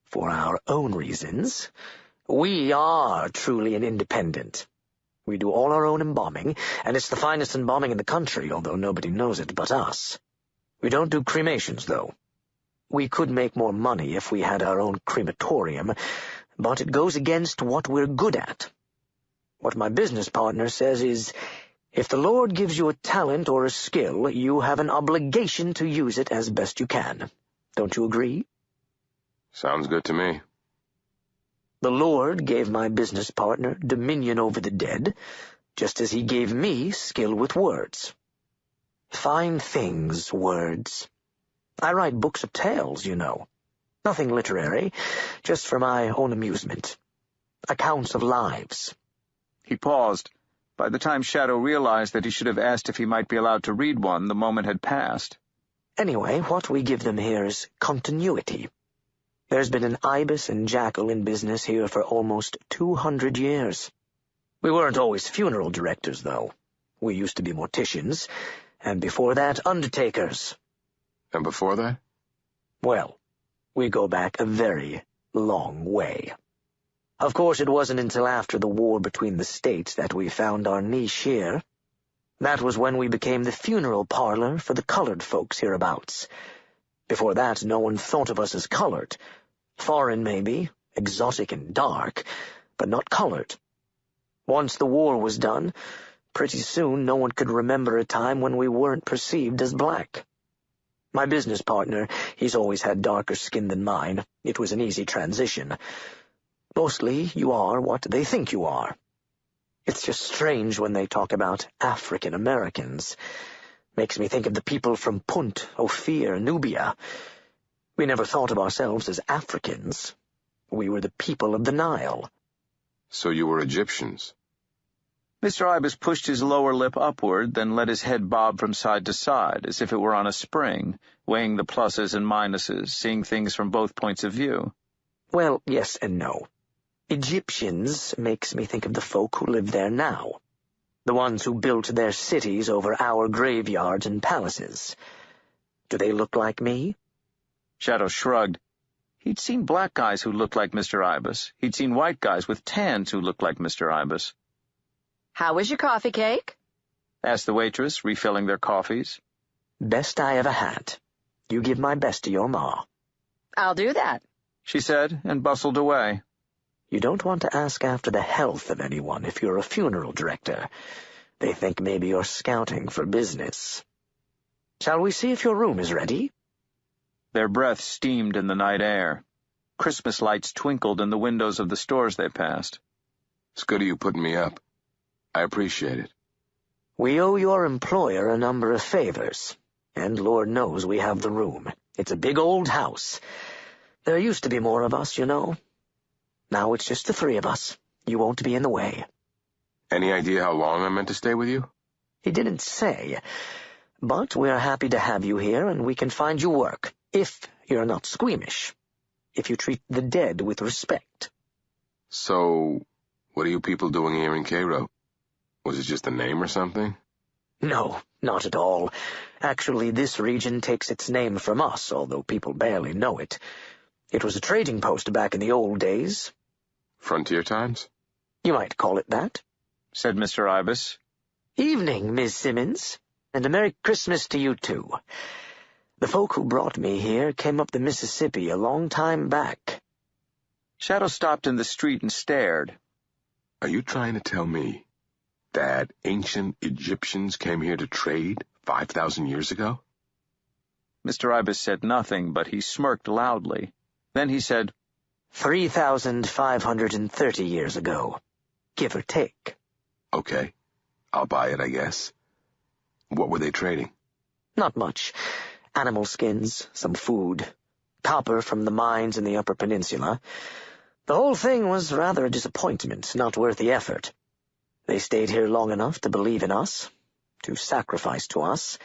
for our own reasons, we are truly an independent. We do all our own embalming, and it's the finest embalming in the country, although nobody knows it but us. We don't do cremations, though. We could make more money if we had our own crematorium, but it goes against what we're good at. What my business partner says is, if the Lord gives you a talent or a skill, you have an obligation to use it as best you can. Don't you agree? Sounds good to me. The Lord gave my business partner dominion over the dead, just as he gave me skill with words. Fine things, words. I write books of tales, you know. Nothing literary, just for my own amusement. Accounts of lives. He paused. By the time Shadow realized that he should have asked if he might be allowed to read one, the moment had passed. Anyway, what we give them here is continuity. There's been an ibis and jackal in business here for almost 200 years. We weren't always funeral directors, though. We used to be morticians, and before that, undertakers. And before that? Well, we go back a very long way. Of course, it wasn't until after the war between the states that we found our niche here. That was when we became the funeral parlor for the colored folks hereabouts. Before that, no one thought of us as colored. Foreign, maybe, exotic and dark, but not colored. Once the war was done, pretty soon no one could remember a time when we weren't perceived as black. My business partner, he's always had darker skin than mine. It was an easy transition. Mostly, you are what they think you are. It's just strange when they talk about African Americans. Makes me think of the people from Punt, Ophir, Nubia. We never thought of ourselves as Africans. We were the people of the Nile. So you were Egyptians? Mr. Ibis pushed his lower lip upward, then let his head bob from side to side, as if it were on a spring, weighing the pluses and minuses, seeing things from both points of view. Well, yes and no. Egyptians makes me think of the folk who live there now. The ones who built their cities over our graveyards and palaces. Do they look like me? Shadow shrugged. He'd seen black guys who looked like Mr. Ibis. He'd seen white guys with tans who looked like Mr. Ibis. How was your coffee cake? Asked the waitress, refilling their coffees. Best I ever had. You give my best to your ma. I'll do that, she said, and bustled away. You don't want to ask after the health of anyone if you're a funeral director. They think maybe you're scouting for business. Shall we see if your room is ready? Their breath steamed in the night air. Christmas lights twinkled in the windows of the stores they passed. It's good of you putting me up. I appreciate it. We owe your employer a number of favors, and Lord knows we have the room. It's a big old house. There used to be more of us, you know. Now it's just the three of us. You won't be in the way. Any idea how long I'm meant to stay with you? He didn't say, but we're happy to have you here, and we can find you work, if you're not squeamish, if you treat the dead with respect. So, what are you people doing here in Cairo? Was it just a name or something? No, not at all. Actually, this region takes its name from us, although people barely know it. It was a trading post back in the old days. Frontier times? You might call it that, said Mr. Ibis. Evening, Miss Simmons, and a Merry Christmas to you, too. The folk who brought me here came up the Mississippi a long time back. Shadow stopped in the street and stared. Are you trying to tell me that ancient Egyptians came here to trade 5,000 years ago? Mr. Ibis said nothing, but he smirked loudly. Then he said, 3,530 years ago, give or take. Okay, I'll buy it, I guess. What were they trading? Not much. Animal skins, some food, copper from the mines in the Upper Peninsula. The whole thing was rather a disappointment, not worth the effort. They stayed here long enough to believe in us, to sacrifice to us,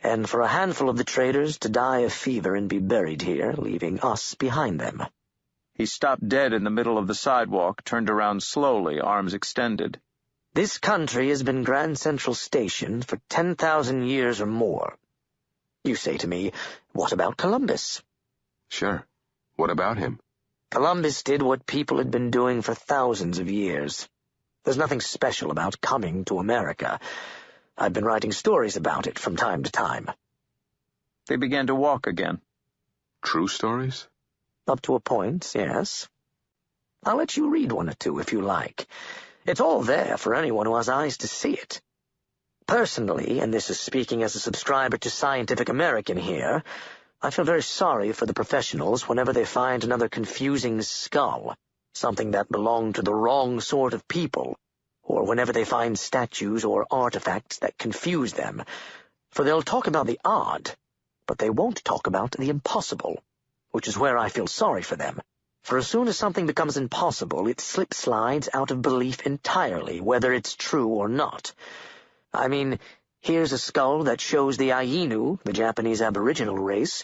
and for a handful of the traders to die of fever and be buried here, leaving us behind them. He stopped dead in the middle of the sidewalk, turned around slowly, arms extended. This country has been Grand Central Station for 10,000 years or more. You say to me, what about Columbus? Sure. What about him? Columbus did what people had been doing for thousands of years. There's nothing special about coming to America. I've been writing stories about it from time to time. They began to walk again. True stories? Up to a point, yes. I'll let you read one or two if you like. It's all there for anyone who has eyes to see it. Personally, and this is speaking as a subscriber to Scientific American here, I feel very sorry for the professionals whenever they find another confusing skull, something that belonged to the wrong sort of people, or whenever they find statues or artifacts that confuse them, for they'll talk about the odd, but they won't talk about the impossible, which is where I feel sorry for them, for as soon as something becomes impossible, it slip-slides out of belief entirely, whether it's true or not. I mean, here's a skull that shows the Ainu, the Japanese aboriginal race,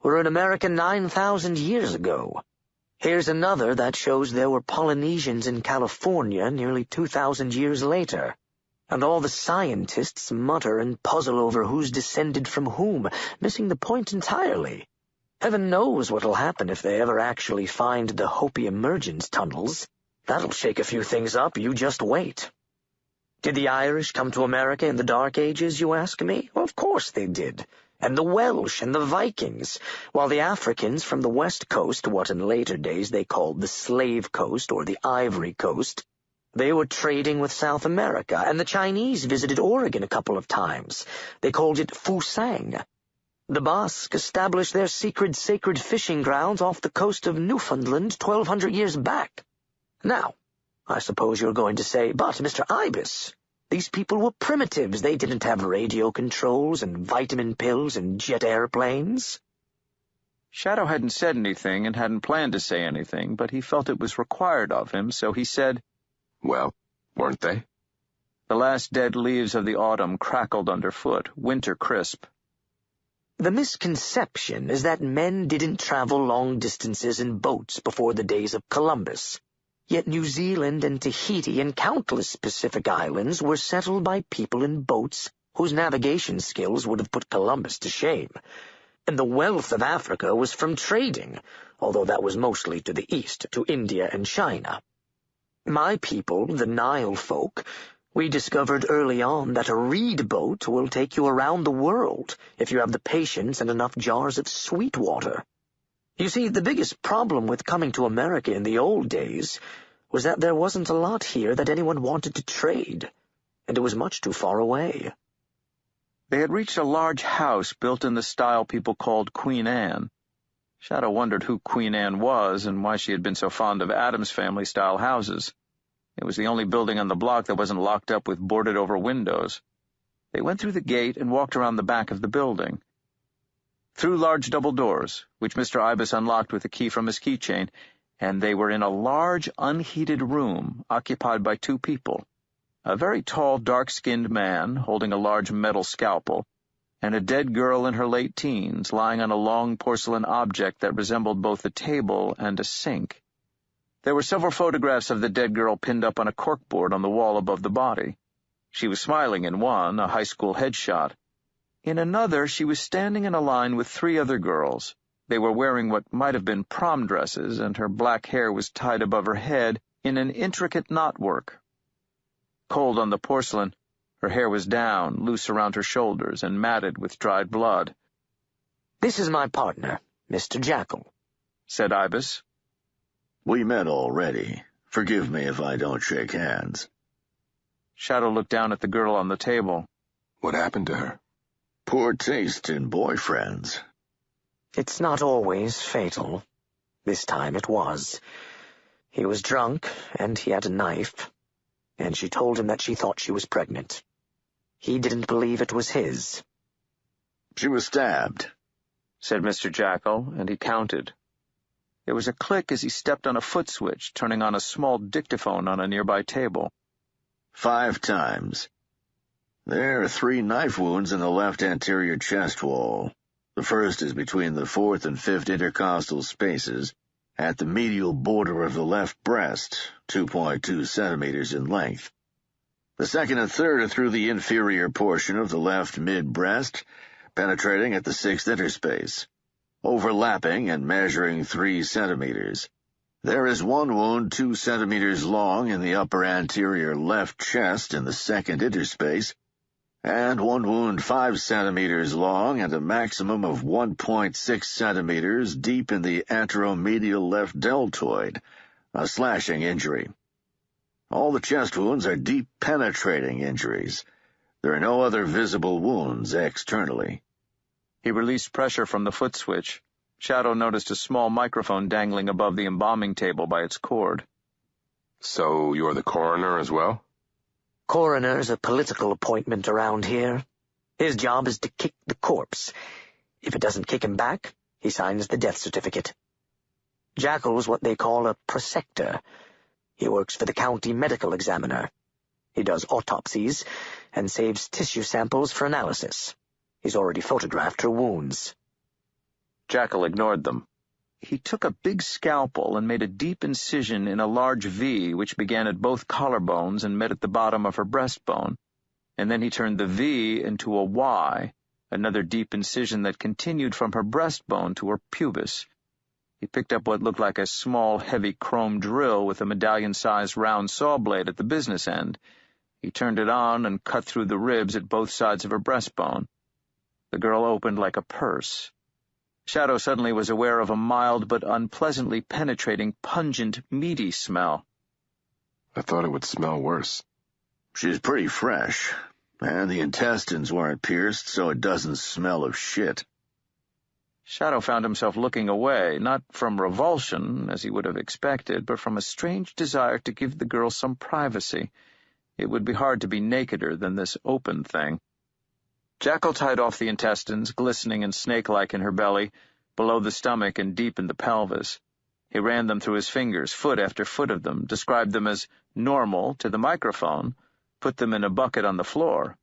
were in America 9,000 years ago. Here's another that shows there were Polynesians in California nearly 2,000 years later. And all the scientists mutter and puzzle over who's descended from whom, missing the point entirely. Heaven knows what'll happen if they ever actually find the Hopi emergence tunnels. That'll shake a few things up, you just wait. Did the Irish come to America in the Dark Ages, you ask me? Well, of course they did. And the Welsh and the Vikings, while the Africans from the West Coast, what in later days they called the Slave Coast or the Ivory Coast, they were trading with South America, and the Chinese visited Oregon a couple of times. They called it Fusang. The Basque established their secret sacred fishing grounds off the coast of Newfoundland 1,200 years back. Now, I suppose you're going to say, but, Mr. Ibis, these people were primitives. They didn't have radio controls and vitamin pills and jet airplanes. Shadow hadn't said anything and hadn't planned to say anything, but he felt it was required of him, so he said, Well, weren't they? The last dead leaves of the autumn crackled underfoot, winter crisp. The misconception is that men didn't travel long distances in boats before the days of Columbus. Yet New Zealand and Tahiti and countless Pacific islands were settled by people in boats whose navigation skills would have put Columbus to shame. And the wealth of Africa was from trading, although that was mostly to the east, to India and China. My people, the Nile folk, we discovered early on that a reed boat will take you around the world if you have the patience and enough jars of sweet water. You see, the biggest problem with coming to America in the old days was that there wasn't a lot here that anyone wanted to trade, and it was much too far away. They had reached a large house built in the style people called Queen Anne. Shadow wondered who Queen Anne was and why she had been so fond of Addams Family-style houses. It was the only building on the block that wasn't locked up with boarded-over windows. They went through the gate and walked around the back of the building. Through large double doors, which Mr. Ibis unlocked with a key from his keychain, and they were in a large, unheated room occupied by two people, a very tall, dark-skinned man holding a large metal scalpel, and a dead girl in her late teens lying on a long porcelain object that resembled both a table and a sink. There were several photographs of the dead girl pinned up on a corkboard on the wall above the body. She was smiling in one, a high school headshot. In another, she was standing in a line with three other girls. They were wearing what might have been prom dresses, and her black hair was tied above her head in an intricate knotwork. Cold on the porcelain, her hair was down, loose around her shoulders, and matted with dried blood. This is my partner, Mr. Jackal, said Ibis. We met already. Forgive me if I don't shake hands. Shadow looked down at the girl on the table. What happened to her? Poor taste in boyfriends. It's not always fatal. This time it was. He was drunk, and he had a knife, and she told him that she thought she was pregnant. He didn't believe it was his. She was stabbed, said Mr. Jackal, and he counted. There was a click as he stepped on a foot switch, turning on a small dictaphone on a nearby table. 5 times. There are 3 knife wounds in the left anterior chest wall. The first is between the 4th and 5th intercostal spaces, at the medial border of the left breast, 2.2 centimeters in length. The second and third are through the inferior portion of the left mid-breast, penetrating at the 6th interspace, overlapping and measuring 3 centimeters. There is 1 wound 2 centimeters long in the upper anterior left chest in the 2nd interspace, and 1 wound 5 centimeters long and a maximum of 1.6 centimeters deep in the anteromedial left deltoid, a slashing injury. All the chest wounds are deep penetrating injuries. There are no other visible wounds externally. He released pressure from the foot switch. Shadow noticed a small microphone dangling above the embalming table by its cord. So you're the coroner as well? Coroner's a political appointment around here. His job is to kick the corpse. If it doesn't kick him back, he signs the death certificate. Jackal's what they call a prosector. He works for the county medical examiner. He does autopsies and saves tissue samples for analysis. He's already photographed her wounds. Jackal ignored them. He took a big scalpel and made a deep incision in a large V which began at both collarbones and met at the bottom of her breastbone, and then he turned the V into a Y, another deep incision that continued from her breastbone to her pubis. He picked up what looked like a small, heavy chrome drill with a medallion-sized round saw blade at the business end. He turned it on and cut through the ribs at both sides of her breastbone. The girl opened like a purse. Shadow suddenly was aware of a mild but unpleasantly penetrating, pungent, meaty smell. I thought it would smell worse. She's pretty fresh, and the intestines weren't pierced, so it doesn't smell of shit. Shadow found himself looking away, not from revulsion, as he would have expected, but from a strange desire to give the girl some privacy. It would be hard to be nakeder than this open thing. Jackal tied off the intestines, glistening and snake-like in her belly, below the stomach and deep in the pelvis. He ran them through his fingers, foot after foot of them, described them as normal to the microphone, put them in a bucket on the floor.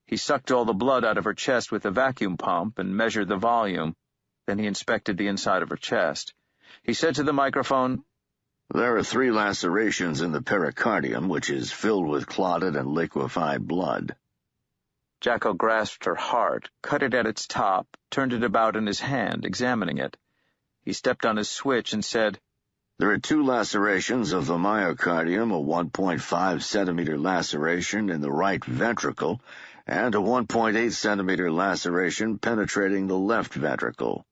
He sucked all the blood out of her chest with a vacuum pump and measured the volume. Then he inspected the inside of her chest. He said to the microphone, "There are 3 lacerations in the pericardium, which is filled with clotted and liquefied blood." Jackal grasped her heart, cut it at its top, turned it about in his hand, examining it. He stepped on his switch and said, "There are 2 lacerations of the myocardium, a 1.5 centimeter laceration in the right ventricle, and a 1.8 centimeter laceration penetrating the left ventricle."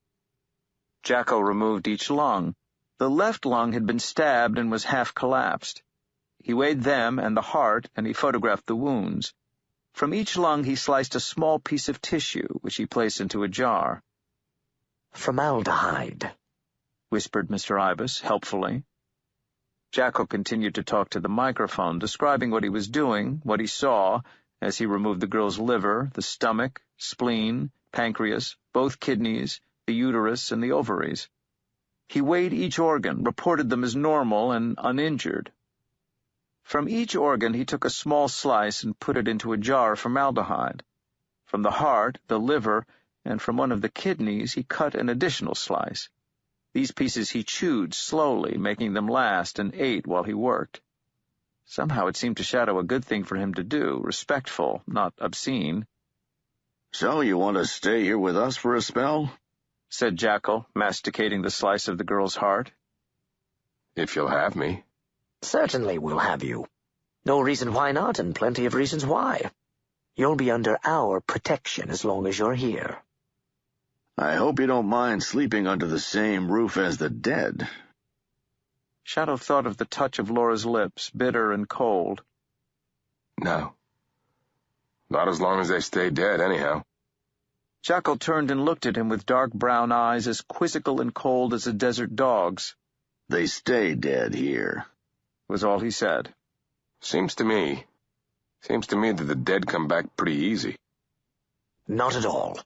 Jackal removed each lung. The left lung had been stabbed and was half collapsed. He weighed them and the heart, and he photographed the wounds. From each lung he sliced a small piece of tissue, which he placed into a jar. "Formaldehyde," whispered Mr. Ibis, helpfully. Jackal continued to talk to the microphone, describing what he was doing, what he saw, as he removed the girl's liver, the stomach, spleen, pancreas, both kidneys, the uterus, and the ovaries. He weighed each organ, reported them as normal and uninjured. From each organ he took a small slice and put it into a jar of formaldehyde. From the heart, the liver, and from one of the kidneys he cut an additional slice. These pieces he chewed slowly, making them last, and ate while he worked. Somehow it seemed to Shadow a good thing for him to do, respectful, not obscene. "So you want to stay here with us for a spell?" said Jackal, masticating the slice of the girl's heart. "If you'll have me." "Certainly we'll have you. No reason why not, and plenty of reasons why. You'll be under our protection as long as you're here." I hope you don't mind sleeping under the same roof as the dead. Shadow thought of the touch of Laura's lips, bitter and cold. No. Not as long as they stay dead, anyhow. Jackal turned and looked at him with dark brown eyes as quizzical and cold as a desert dog's. They stay dead here, was all he said. Seems to me that the dead come back pretty easy. Not at all.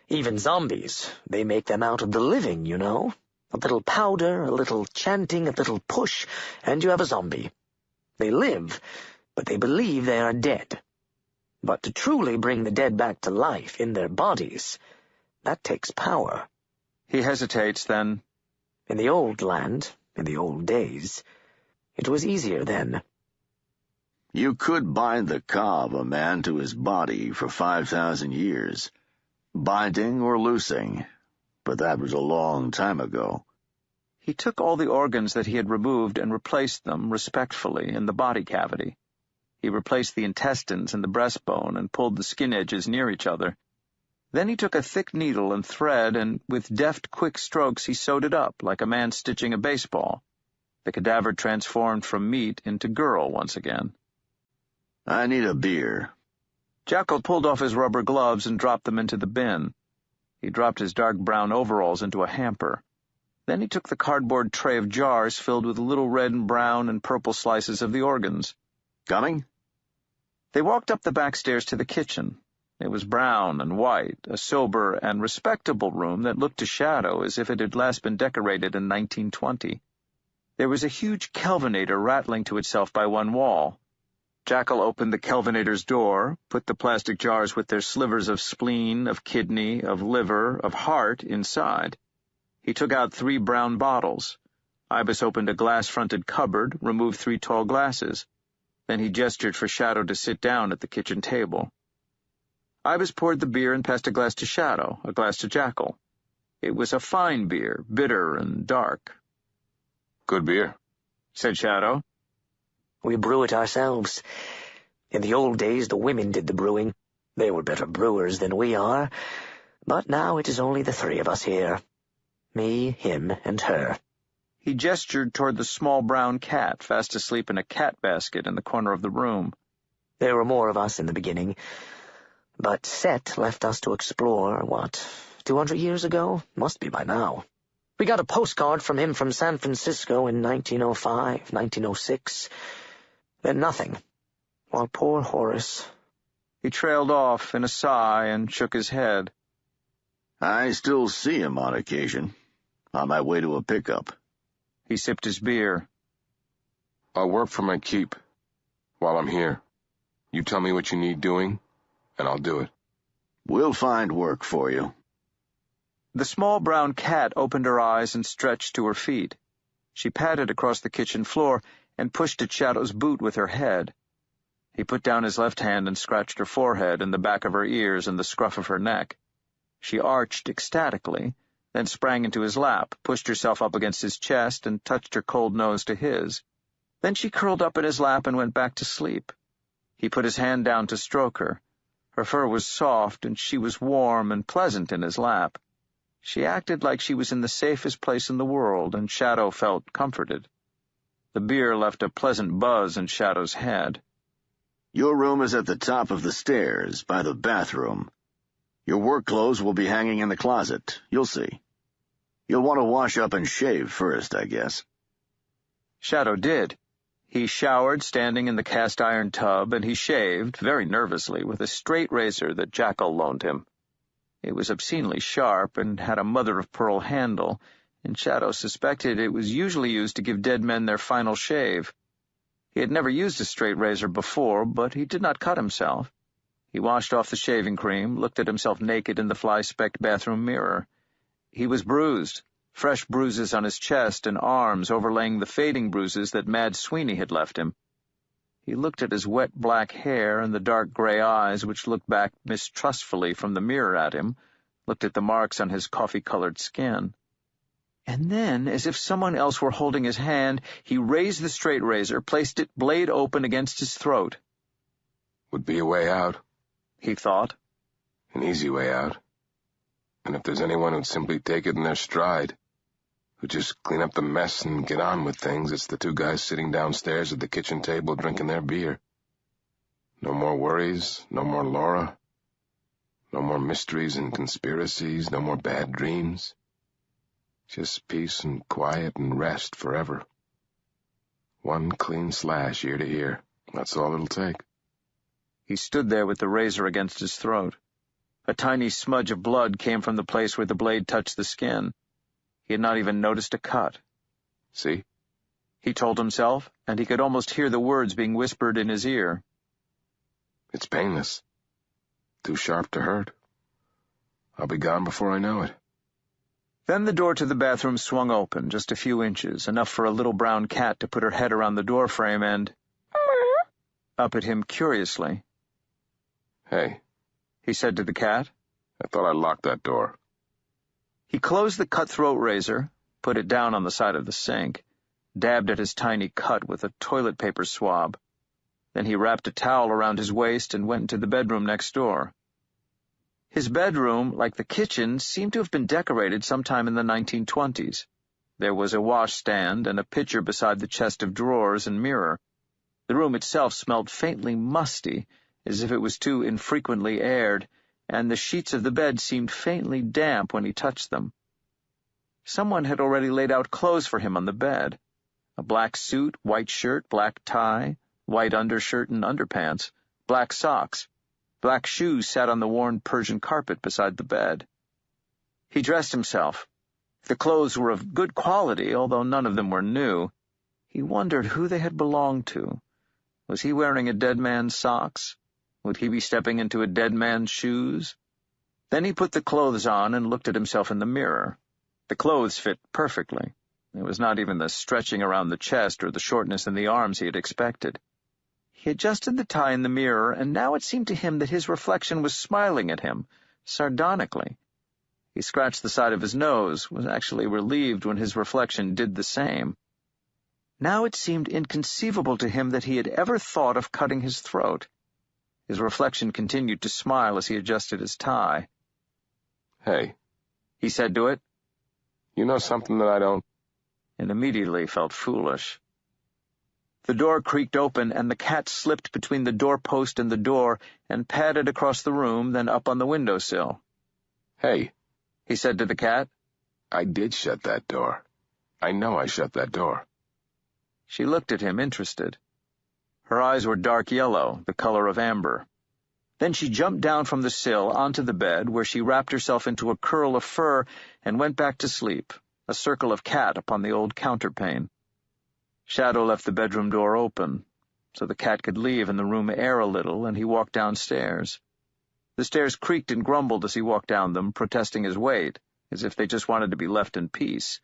Even zombies, they make them out of the living, you know. A little powder, a little chanting, a little push, and you have a zombie. They live, but they believe they are dead. But to truly bring the dead back to life in their bodies, that takes power. He hesitates, then. In the old land, in the old days, it was easier then. You could bind the ka of a man to his body for 5,000 years, binding or loosing, but that was a long time ago. He took all the organs that he had removed and replaced them, respectfully, in the body cavity. He replaced the intestines and the breastbone and pulled the skin edges near each other. Then he took a thick needle and thread, and with deft, quick strokes he sewed it up, like a man stitching a baseball. The cadaver transformed from meat into girl once again. I need a beer. Jackal pulled off his rubber gloves and dropped them into the bin. He dropped his dark brown overalls into a hamper. Then he took the cardboard tray of jars filled with little red and brown and purple slices of the organs. Coming? They walked up the back stairs to the kitchen. It was brown and white, a sober and respectable room that looked to Shadow as if it had last been decorated in 1920. There was a huge kelvinator rattling to itself by one wall. Jackal opened the kelvinator's door, put the plastic jars with their slivers of spleen, of kidney, of liver, of heart inside. He took out 3 brown bottles. Ibis opened a glass-fronted cupboard, removed 3 tall glasses. Then he gestured for Shadow to sit down at the kitchen table. Ibis poured the beer and passed a glass to Shadow, a glass to Jackal. It was a fine beer, bitter and dark. Good beer, said Shadow. We brew it ourselves. In the old days, the women did the brewing. They were better brewers than we are. But now it is only the 3 of us here. Me, him, and her. He gestured toward the small brown cat fast asleep in a cat basket in the corner of the room. There were more of us in the beginning. But Set left us to explore, 200 years ago? Must be by now. We got a postcard from him from San Francisco in 1905, 1906. Then nothing. While poor Horace... He trailed off in a sigh and shook his head. I still see him on occasion, on my way to a pickup. He sipped his beer. I'll work for my keep while I'm here. You tell me what you need doing, and I'll do it. We'll find work for you. The small brown cat opened her eyes and stretched to her feet. She padded across the kitchen floor and pushed at Shadow's boot with her head. He put down his left hand and scratched her forehead and the back of her ears and the scruff of her neck. She arched ecstatically, then sprang into his lap, pushed herself up against his chest, and touched her cold nose to his. Then she curled up in his lap and went back to sleep. He put his hand down to stroke her. Her fur was soft, and she was warm and pleasant in his lap. She acted like she was in the safest place in the world, and Shadow felt comforted. The beer left a pleasant buzz in Shadow's head. Your room is at the top of the stairs, by the bathroom. Your work clothes will be hanging in the closet. You'll see. You'll want to wash up and shave first, I guess. Shadow did. He showered standing in the cast-iron tub, and he shaved, very nervously, with a straight razor that Jackal loaned him. It was obscenely sharp and had a mother-of-pearl handle, and Shadow suspected it was usually used to give dead men their final shave. He had never used a straight razor before, but he did not cut himself. He washed off the shaving cream, looked at himself naked in the fly-specked bathroom mirror. He was bruised, fresh bruises on his chest and arms overlaying the fading bruises that Mad Sweeney had left him. He looked at his wet black hair and the dark gray eyes which looked back mistrustfully from the mirror at him, looked at the marks on his coffee-colored skin. And then, as if someone else were holding his hand, he raised the straight razor, placed it blade open against his throat. Would be a way out, he thought. An easy way out. And if there's anyone who'd simply take it in their stride, who'd just clean up the mess and get on with things, it's the two guys sitting downstairs at the kitchen table drinking their beer. No more worries, no more Laura, no more mysteries and conspiracies, no more bad dreams. Just peace and quiet and rest forever. One clean slash ear to ear. That's all it'll take. He stood there with the razor against his throat. A tiny smudge of blood came from the place where the blade touched the skin. He had not even noticed a cut. See? He told himself, and he could almost hear the words being whispered in his ear. It's painless. Too sharp to hurt. I'll be gone before I know it. Then the door to the bathroom swung open, just a few inches, enough for a little brown cat to put her head around the doorframe and up at him curiously. Hey, he said to the cat. I thought I locked that door. He closed the cutthroat razor, put it down on the side of the sink, dabbed at his tiny cut with a toilet paper swab. Then he wrapped a towel around his waist and went into the bedroom next door. His bedroom, like the kitchen, seemed to have been decorated sometime in the 1920s. There was a washstand and a pitcher beside the chest of drawers and mirror. The room itself smelled faintly musty, as if it was too infrequently aired, and the sheets of the bed seemed faintly damp when he touched them. Someone had already laid out clothes for him on the bed. A black suit, white shirt, black tie, white undershirt and underpants, black socks. Black shoes sat on the worn Persian carpet beside the bed. He dressed himself. The clothes were of good quality, although none of them were new. He wondered who they had belonged to. Was he wearing a dead man's socks? Would he be stepping into a dead man's shoes? Then he put the clothes on and looked at himself in the mirror. The clothes fit perfectly. It was not even the stretching around the chest or the shortness in the arms he had expected. He adjusted the tie in the mirror, and now it seemed to him that his reflection was smiling at him, sardonically. He scratched the side of his nose, was actually relieved when his reflection did the same. Now it seemed inconceivable to him that he had ever thought of cutting his throat. His reflection continued to smile as he adjusted his tie. Hey, he said to it. You know something that I don't? And immediately felt foolish. The door creaked open, and the cat slipped between the doorpost and the door and padded across the room, then up on the windowsill. Hey, he said to the cat. I did shut that door. I know I shut that door. She looked at him, interested. Her eyes were dark yellow, the color of amber. Then she jumped down from the sill onto the bed, where she wrapped herself into a curl of fur and went back to sleep, a circle of cat upon the old counterpane. Shadow left the bedroom door open, so the cat could leave and the room air a little, and he walked downstairs. The stairs creaked and grumbled as he walked down them, protesting his weight, as if they just wanted to be left in peace.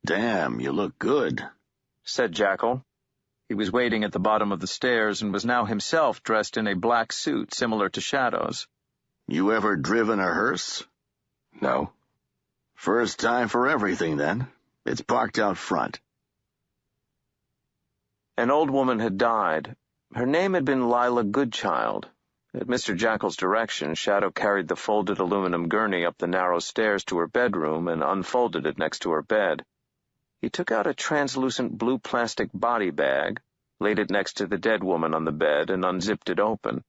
Damn, you look good, said Jackal. He was waiting at the bottom of the stairs and was now himself dressed in a black suit similar to Shadow's. You ever driven a hearse? No. First time for everything, then. It's parked out front. An old woman had died. Her name had been Lila Goodchild. At Mr. Jackal's direction, Shadow carried the folded aluminum gurney up the narrow stairs to her bedroom and unfolded it next to her bed. He took out a translucent blue plastic body bag, laid it next to the dead woman on the bed, and unzipped it open.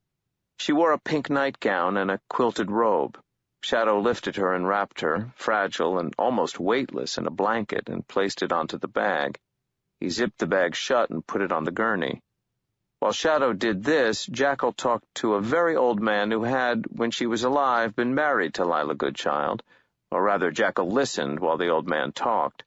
She wore a pink nightgown and a quilted robe. Shadow lifted her and wrapped her, fragile and almost weightless, in a blanket and placed it onto the bag. He zipped the bag shut and put it on the gurney. While Shadow did this, Jackal talked to a very old man who had, when she was alive, been married to Lila Goodchild, or rather Jackal listened while the old man talked.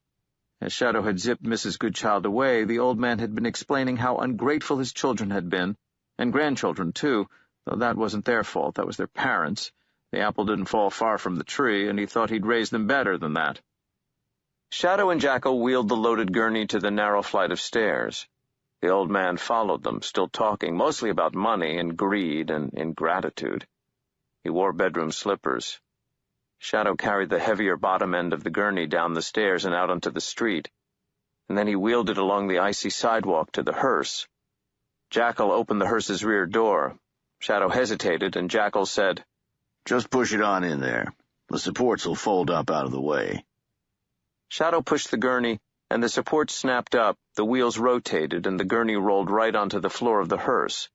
As Shadow had zipped Mrs. Goodchild away, the old man had been explaining how ungrateful his children had been, and grandchildren, too, though that wasn't their fault, that was their parents'. The apple didn't fall far from the tree, and he thought he'd raised them better than that. Shadow and Jackal wheeled the loaded gurney to the narrow flight of stairs. The old man followed them, still talking, mostly about money and greed and ingratitude. He wore bedroom slippers. Shadow carried the heavier bottom end of the gurney down the stairs and out onto the street, and then he wheeled it along the icy sidewalk to the hearse. Jackal opened the hearse's rear door. Shadow hesitated, and Jackal said, Just push it on in there. The supports will fold up out of the way. Shadow pushed the gurney, and the supports snapped up, the wheels rotated, and the gurney rolled right onto the floor of the hearse.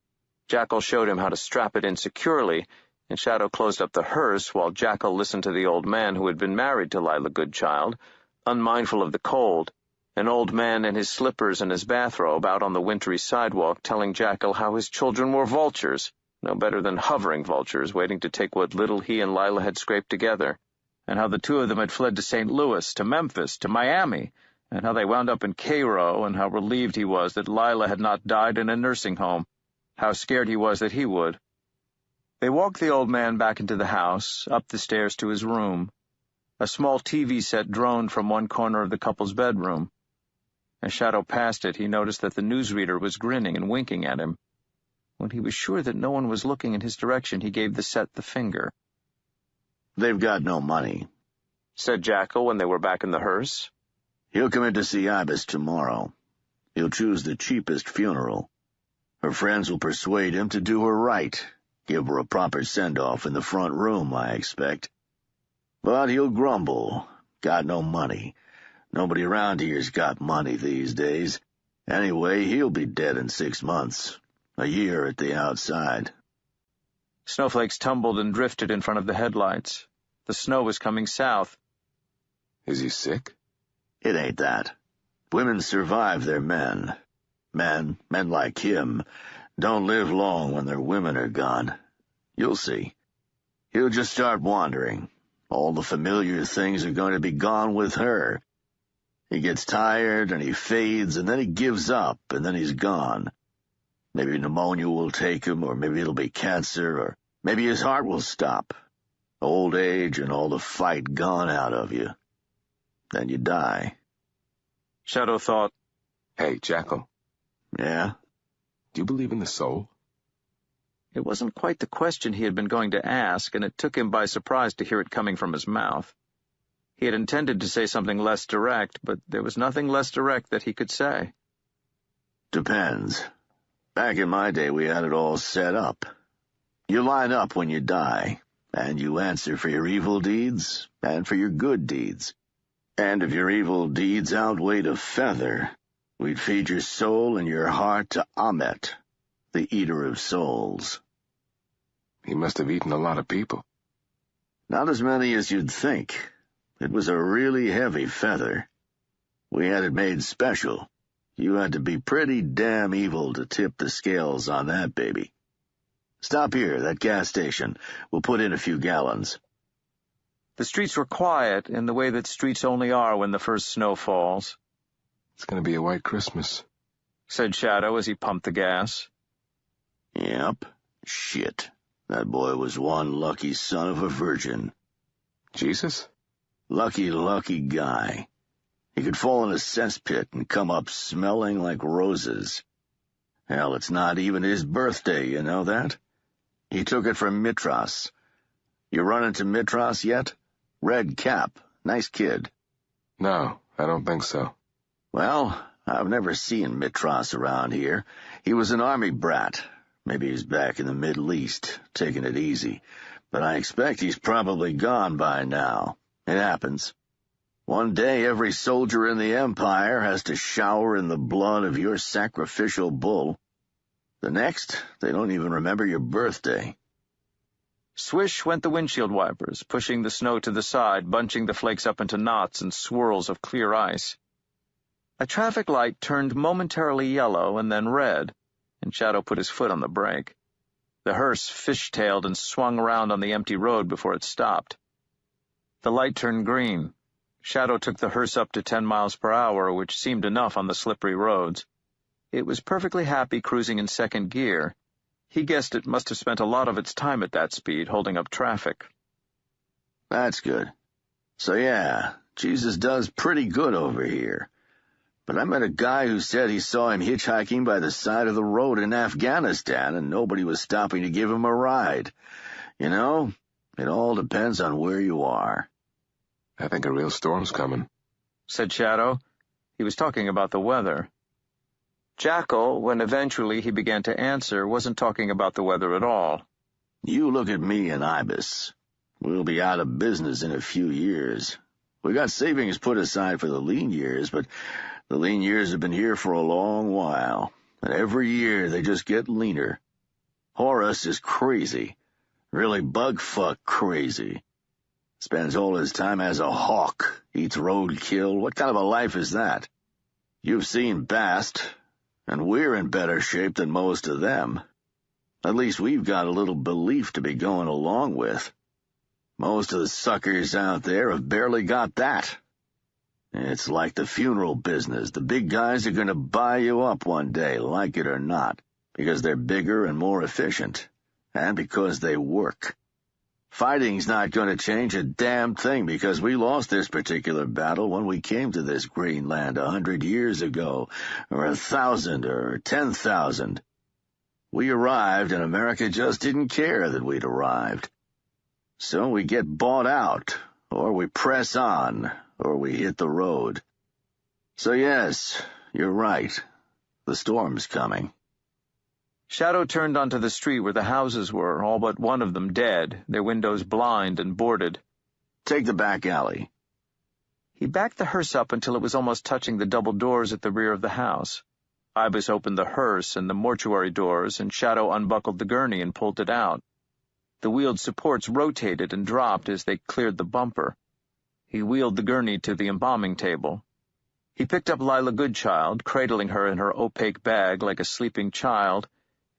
Jackal showed him how to strap it in securely, and Shadow closed up the hearse while Jackal listened to the old man who had been married to Lila Goodchild, unmindful of the cold, an old man in his slippers and his bathrobe out on the wintry sidewalk telling Jackal how his children were vultures, no better than hovering vultures waiting to take what little he and Lila had scraped together, and how the two of them had fled to St. Louis, to Memphis, to Miami, and how they wound up in Cairo, and how relieved he was that Lila had not died in a nursing home, how scared he was that he would. They walked the old man back into the house, up the stairs to his room. A small TV set droned from one corner of the couple's bedroom. As Shadow passed it, he noticed that the newsreader was grinning and winking at him. When he was sure that no one was looking in his direction, he gave the set the finger. "They've got no money," said Jackal when they were back in the hearse. "He'll come in to see Ibis tomorrow. He'll choose the cheapest funeral. Her friends will persuade him to do her right, give her a proper send-off in the front room, I expect. But he'll grumble. Got no money. Nobody around here's got money these days. Anyway, he'll be dead in 6 months. A year at the outside." Snowflakes tumbled and drifted in front of the headlights. The snow was coming south. Is he sick? It ain't that. Women survive their men. Men like him, don't live long when their women are gone. You'll see. He'll just start wandering. All the familiar things are going to be gone with her. He gets tired, and he fades, and then he gives up, and then he's gone. Maybe pneumonia will take him, or maybe it'll be cancer, or maybe his heart will stop. Old age and all the fight gone out of you. Then you die. Shadow thought, "Hey, Jackal." "Yeah?" "Do you believe in the soul?" It wasn't quite the question he had been going to ask, and it took him by surprise to hear it coming from his mouth. He had intended to say something less direct, but there was nothing less direct that he could say. "Depends. Back in my day, we had it all set up. You line up when you die, and you answer for your evil deeds and for your good deeds. And if your evil deeds outweighed a feather, we'd feed your soul and your heart to Amet, the eater of souls." He must have eaten a lot of people. "Not as many as you'd think. It was a really heavy feather. We had it made special. You had to be pretty damn evil to tip the scales on that baby. Stop here, that gas station. We'll put in a few gallons." The streets were quiet in the way that streets only are when the first snow falls. "It's going to be a white Christmas," said Shadow as he pumped the gas. "Yep. Shit. That boy was one lucky son of a virgin." "Jesus?" Lucky guy. He could fall in a cesspit and come up smelling like roses. Hell, it's not even his birthday, you know that? He took it from Mitras. You run into Mitras yet? Red cap. Nice kid." "No, I don't think so." "Well, I've never seen Mitras around here. He was an army brat. Maybe he's back in the Middle East, taking it easy. But I expect he's probably gone by now. It happens. One day every soldier in the Empire has to shower in the blood of your sacrificial bull. The next, they don't even remember your birthday." Swish went the windshield wipers, pushing the snow to the side, bunching the flakes up into knots and swirls of clear ice. A traffic light turned momentarily yellow and then red, and Shadow put his foot on the brake. The hearse fishtailed and swung around on the empty road before it stopped. The light turned green. Shadow took the hearse up to 10 miles per hour, which seemed enough on the slippery roads. It was perfectly happy cruising in second gear. He guessed it must have spent a lot of its time at that speed, holding up traffic. "That's good. So yeah, Jesus does pretty good over here. But I met a guy who said he saw him hitchhiking by the side of the road in Afghanistan, and nobody was stopping to give him a ride. You know, it all depends on where you are." "I think a real storm's coming," said Shadow. He was talking about the weather. Jackal, when eventually he began to answer, wasn't talking about the weather at all. "You look at me and Ibis. We'll be out of business in a few years. We got savings put aside for the lean years, but the lean years have been here for a long while, and every year they just get leaner. Horace is crazy, really bug-fuck crazy. Spends all his time as a hawk, eats roadkill. What kind of a life is that? You've seen Bast, and we're in better shape than most of them. At least we've got a little belief to be going along with. Most of the suckers out there have barely got that. It's like the funeral business. The big guys are going to buy you up one day, like it or not, because they're bigger and more efficient, and because they work. Fighting's not going to change a damn thing, because we lost this particular battle when we came to this green land 100 years ago, or 1,000, or 10,000. We arrived, and America just didn't care that we'd arrived. So we get bought out, or we press on, or we hit the road. So yes, you're right. The storm's coming. Shadow turned onto the street where the houses were, all but one of them dead, their windows blind and boarded. Take the back alley. He backed the hearse up until it was almost touching the double doors at the rear of the house. Ibis opened the hearse and the mortuary doors, and Shadow unbuckled the gurney and pulled it out. The wheeled supports rotated and dropped as they cleared the bumper. He wheeled the gurney to the embalming table. He picked up Lila Goodchild, cradling her in her opaque bag like a sleeping child,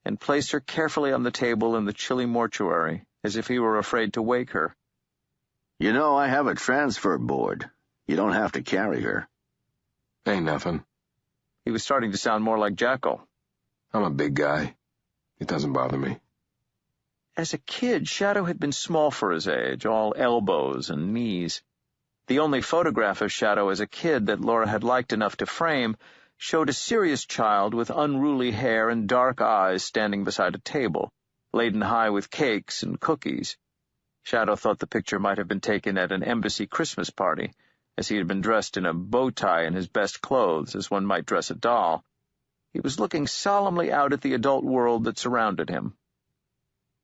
and placed her carefully on the table in the chilly mortuary, as if he were afraid to wake her. You know, I have a transfer board. You don't have to carry her. Ain't nothing. He was starting to sound more like Jackal. I'm a big guy. It doesn't bother me. As a kid, Shadow had been small for his age, all elbows and knees. The only photograph of Shadow as a kid that Laura had liked enough to frame showed a serious child with unruly hair and dark eyes standing beside a table, laden high with cakes and cookies. Shadow thought the picture might have been taken at an embassy Christmas party, as he had been dressed in a bow tie and his best clothes, as one might dress a doll. He was looking solemnly out at the adult world that surrounded him.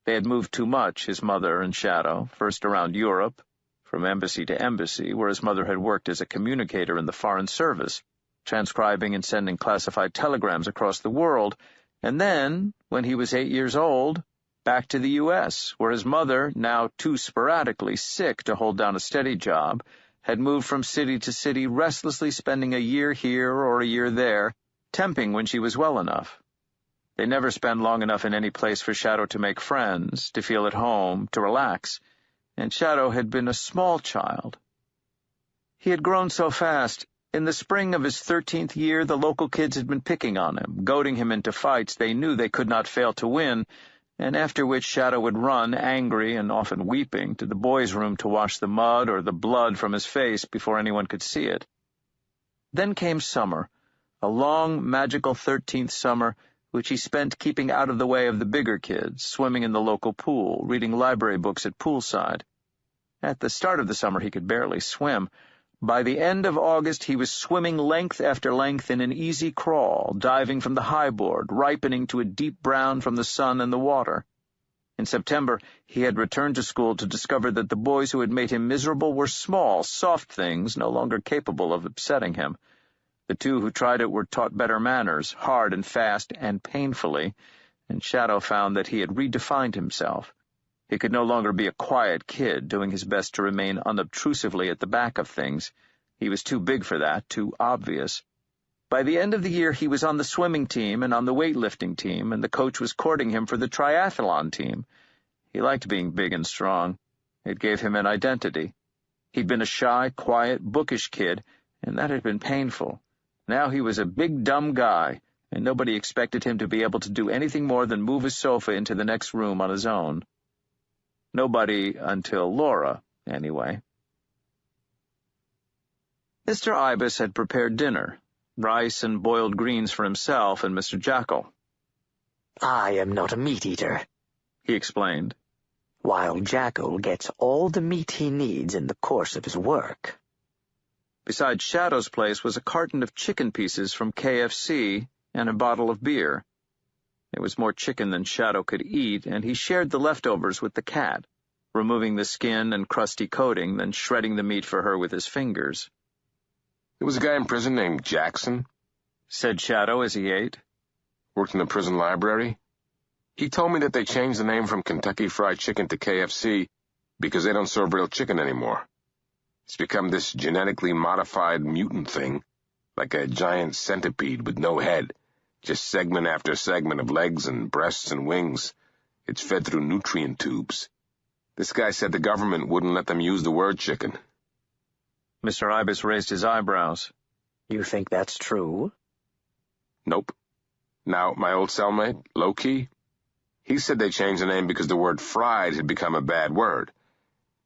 They had moved too much, his mother and Shadow, first around Europe, from embassy to embassy, where his mother had worked as a communicator in the Foreign Service, transcribing and sending classified telegrams across the world, and then, when he was 8 years old, back to the U.S., where his mother, now too sporadically sick to hold down a steady job, had moved from city to city, restlessly spending a year here or a year there, temping when she was well enough. They never spent long enough in any place for Shadow to make friends, to feel at home, to relax, and Shadow had been a small child. He had grown so fast. In the spring of his 13th year, the local kids had been picking on him, goading him into fights they knew they could not fail to win, and after which Shadow would run, angry and often weeping, to the boys' room to wash the mud or the blood from his face before anyone could see it. Then came summer, a long, magical 13th summer, which he spent keeping out of the way of the bigger kids, swimming in the local pool, reading library books at poolside. At the start of the summer he could barely swim. By the end of August he was swimming length after length in an easy crawl, diving from the high board, ripening to a deep brown from the sun and the water. In September he had returned to school to discover that the boys who had made him miserable were small, soft things, no longer capable of upsetting him. The two who tried it were taught better manners, hard and fast and painfully, and Shadow found that he had redefined himself. He could no longer be a quiet kid, doing his best to remain unobtrusively at the back of things. He was too big for that, too obvious. By the end of the year he was on the swimming team and on the weightlifting team, and the coach was courting him for the triathlon team. He liked being big and strong. It gave him an identity. He'd been a shy, quiet, bookish kid, and that had been painful. Now he was a big, dumb guy, and nobody expected him to be able to do anything more than move his sofa into the next room on his own. Nobody until Laura, anyway. Mr. Ibis had prepared dinner, rice and boiled greens for himself and Mr. Jackal. I am not a meat-eater, he explained, while Jackal gets all the meat he needs in the course of his work. Beside Shadow's place was a carton of chicken pieces from KFC and a bottle of beer. It was more chicken than Shadow could eat, and he shared the leftovers with the cat. removing the skin and crusty coating, then shredding the meat for her with his fingers. There was a guy in prison named Jackson, said Shadow as he ate. Worked in the prison library. He told me that they changed the name from Kentucky Fried Chicken to KFC because they don't serve real chicken anymore. It's become this genetically modified mutant thing, like a giant centipede with no head, just segment after segment of legs and breasts and wings. It's fed through nutrient tubes. This guy said the government wouldn't let them use the word chicken. Mr. Ibis raised his eyebrows. You think that's true? Nope. Now, my old cellmate, Low-Key, he said they changed the name because the word fried had become a bad word.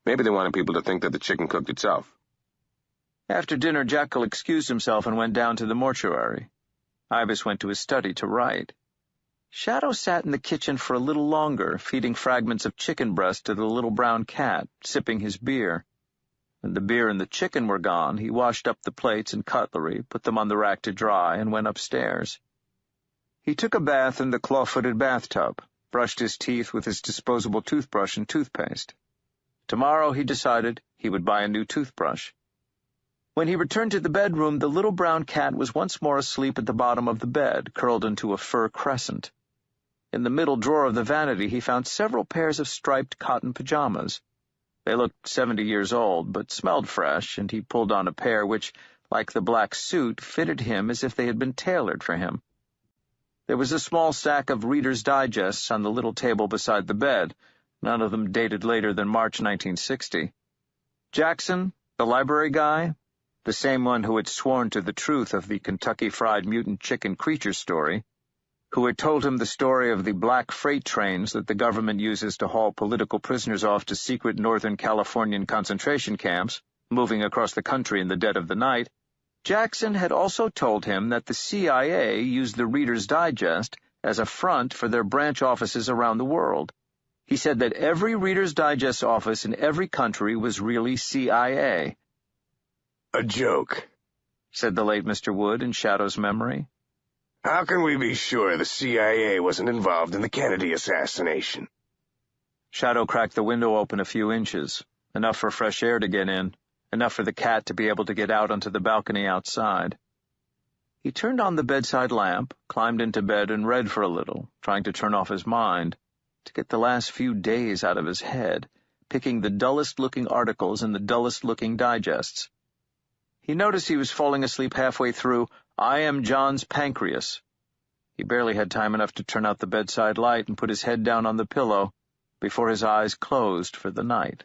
Maybe they wanted people to think that the chicken cooked itself. After dinner, Jackal excused himself and went down to the mortuary. Ibis went to his study to write. Shadow sat in the kitchen for a little longer, feeding fragments of chicken breast to the little brown cat, sipping his beer. When the beer and the chicken were gone, he washed up the plates and cutlery, put them on the rack to dry, and went upstairs. He took a bath in the claw-footed bathtub, brushed his teeth with his disposable toothbrush and toothpaste. Tomorrow, he decided, he would buy a new toothbrush. When he returned to the bedroom, the little brown cat was once more asleep at the bottom of the bed, curled into a fur crescent. In the middle drawer of the vanity, he found several pairs of striped cotton pajamas. They looked 70 years old, but smelled fresh, and he pulled on a pair which, like the black suit, fitted him as if they had been tailored for him. There was a small stack of Reader's Digests on the little table beside the bed, none of them dated later than March 1960. Jackson, the library guy, the same one who had sworn to the truth of the Kentucky Fried Mutant Chicken creature story, who had told him the story of the black freight trains that the government uses to haul political prisoners off to secret Northern Californian concentration camps, moving across the country in the dead of the night. Jackson had also told him that the CIA used the Reader's Digest as a front for their branch offices around the world. He said that every Reader's Digest office in every country was really CIA. A joke, said the late Mr. Wood in Shadow's memory. How can we be sure the CIA wasn't involved in the Kennedy assassination? Shadow cracked the window open a few inches, enough for fresh air to get in, enough for the cat to be able to get out onto the balcony outside. He turned on the bedside lamp, climbed into bed, and read for a little, trying to turn off his mind, to get the last few days out of his head, picking the dullest-looking articles in the dullest-looking digests. He noticed he was falling asleep halfway through I Am John's Pancreas. He barely had time enough to turn out the bedside light and put his head down on the pillow before his eyes closed for the night.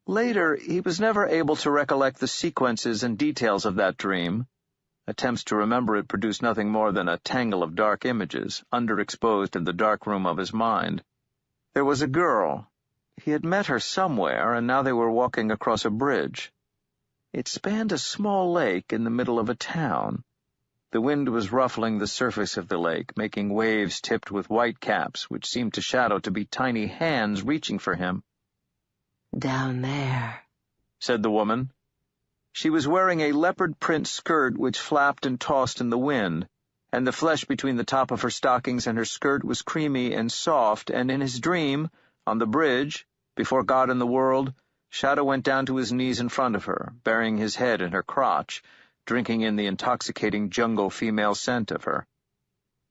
Later, he was never able to recollect the sequences and details of that dream. Attempts to remember it produced nothing more than a tangle of dark images, underexposed in the dark room of his mind. There was a girl. He had met her somewhere, and now they were walking across a bridge. It spanned a small lake in the middle of a town. The wind was ruffling the surface of the lake, making waves tipped with white caps, which seemed to Shadow to be tiny hands reaching for him. "Down there," said the woman. She was wearing a leopard print skirt which flapped and tossed in the wind, and the flesh between the top of her stockings and her skirt was creamy and soft, and in his dream, on the bridge, before God and the world, Shadow went down to his knees in front of her, burying his head in her crotch, drinking in the intoxicating jungle female scent of her.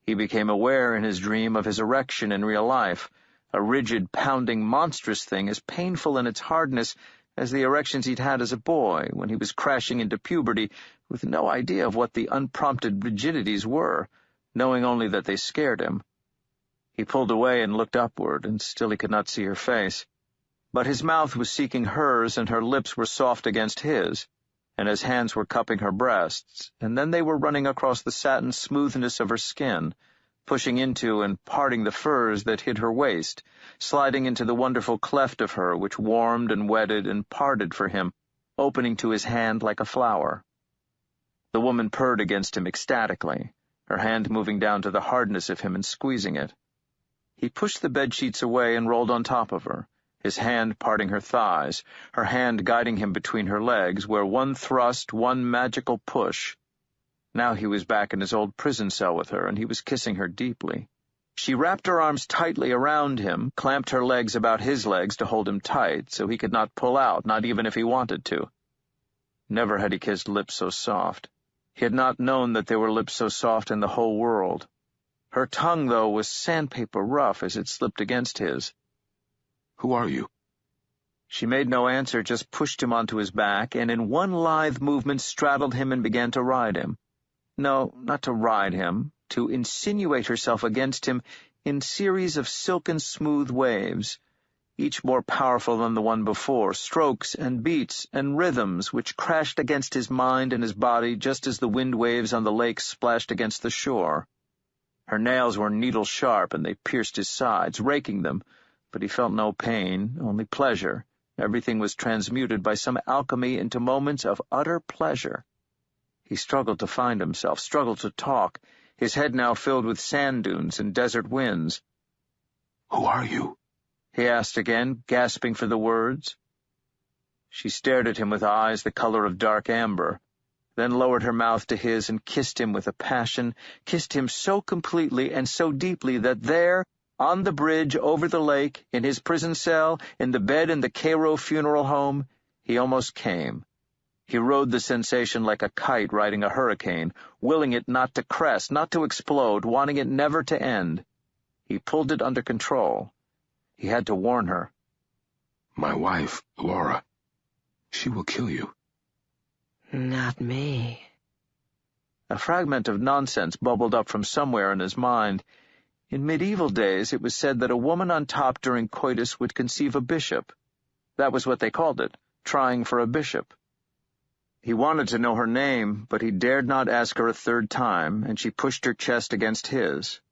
He became aware in his dream of his erection in real life, a rigid, pounding, monstrous thing as painful in its hardness as the erections he'd had as a boy when he was crashing into puberty with no idea of what the unprompted rigidities were, knowing only that they scared him. He pulled away and looked upward, and still he could not see her face. But his mouth was seeking hers, and her lips were soft against his, and his hands were cupping her breasts, and then they were running across the satin smoothness of her skin, pushing into and parting the furs that hid her waist, sliding into the wonderful cleft of her which warmed and wetted and parted for him, opening to his hand like a flower. The woman purred against him ecstatically, her hand moving down to the hardness of him and squeezing it. He pushed the bedsheets away and rolled on top of her, his hand parting her thighs, her hand guiding him between her legs, where one thrust, one magical push. Now he was back in his old prison cell with her, and he was kissing her deeply. She wrapped her arms tightly around him, clamped her legs about his legs to hold him tight, so he could not pull out, not even if he wanted to. Never had he kissed lips so soft. He had not known that there were lips so soft in the whole world. Her tongue, though, was sandpaper rough as it slipped against his. "Who are you?" She made no answer, just pushed him onto his back, and in one lithe movement straddled him and began to ride him. No, not to ride him, to insinuate herself against him in series of silken smooth waves, each more powerful than the one before, strokes and beats and rhythms which crashed against his mind and his body just as the wind waves on the lake splashed against the shore. Her nails were needle-sharp, and they pierced his sides, raking them, but he felt no pain, only pleasure. Everything was transmuted by some alchemy into moments of utter pleasure. He struggled to find himself, struggled to talk, his head now filled with sand dunes and desert winds. "Who are you?" he asked again, gasping for the words. She stared at him with eyes the color of dark amber, then lowered her mouth to his and kissed him with a passion, kissed him so completely and so deeply that there, on the bridge over the lake, in his prison cell, in the bed in the Cairo funeral home, he almost came. He rode the sensation like a kite riding a hurricane, willing it not to crest, not to explode, wanting it never to end. He pulled it under control. He had to warn her. "My wife, Laura. She will kill you." Not me. A fragment of nonsense bubbled up from somewhere in his mind. In medieval days, it was said that a woman on top during coitus would conceive a bishop. That was what they called it, trying for a bishop. He wanted to know her name, but he dared not ask her a third time, and she pushed her chest against his.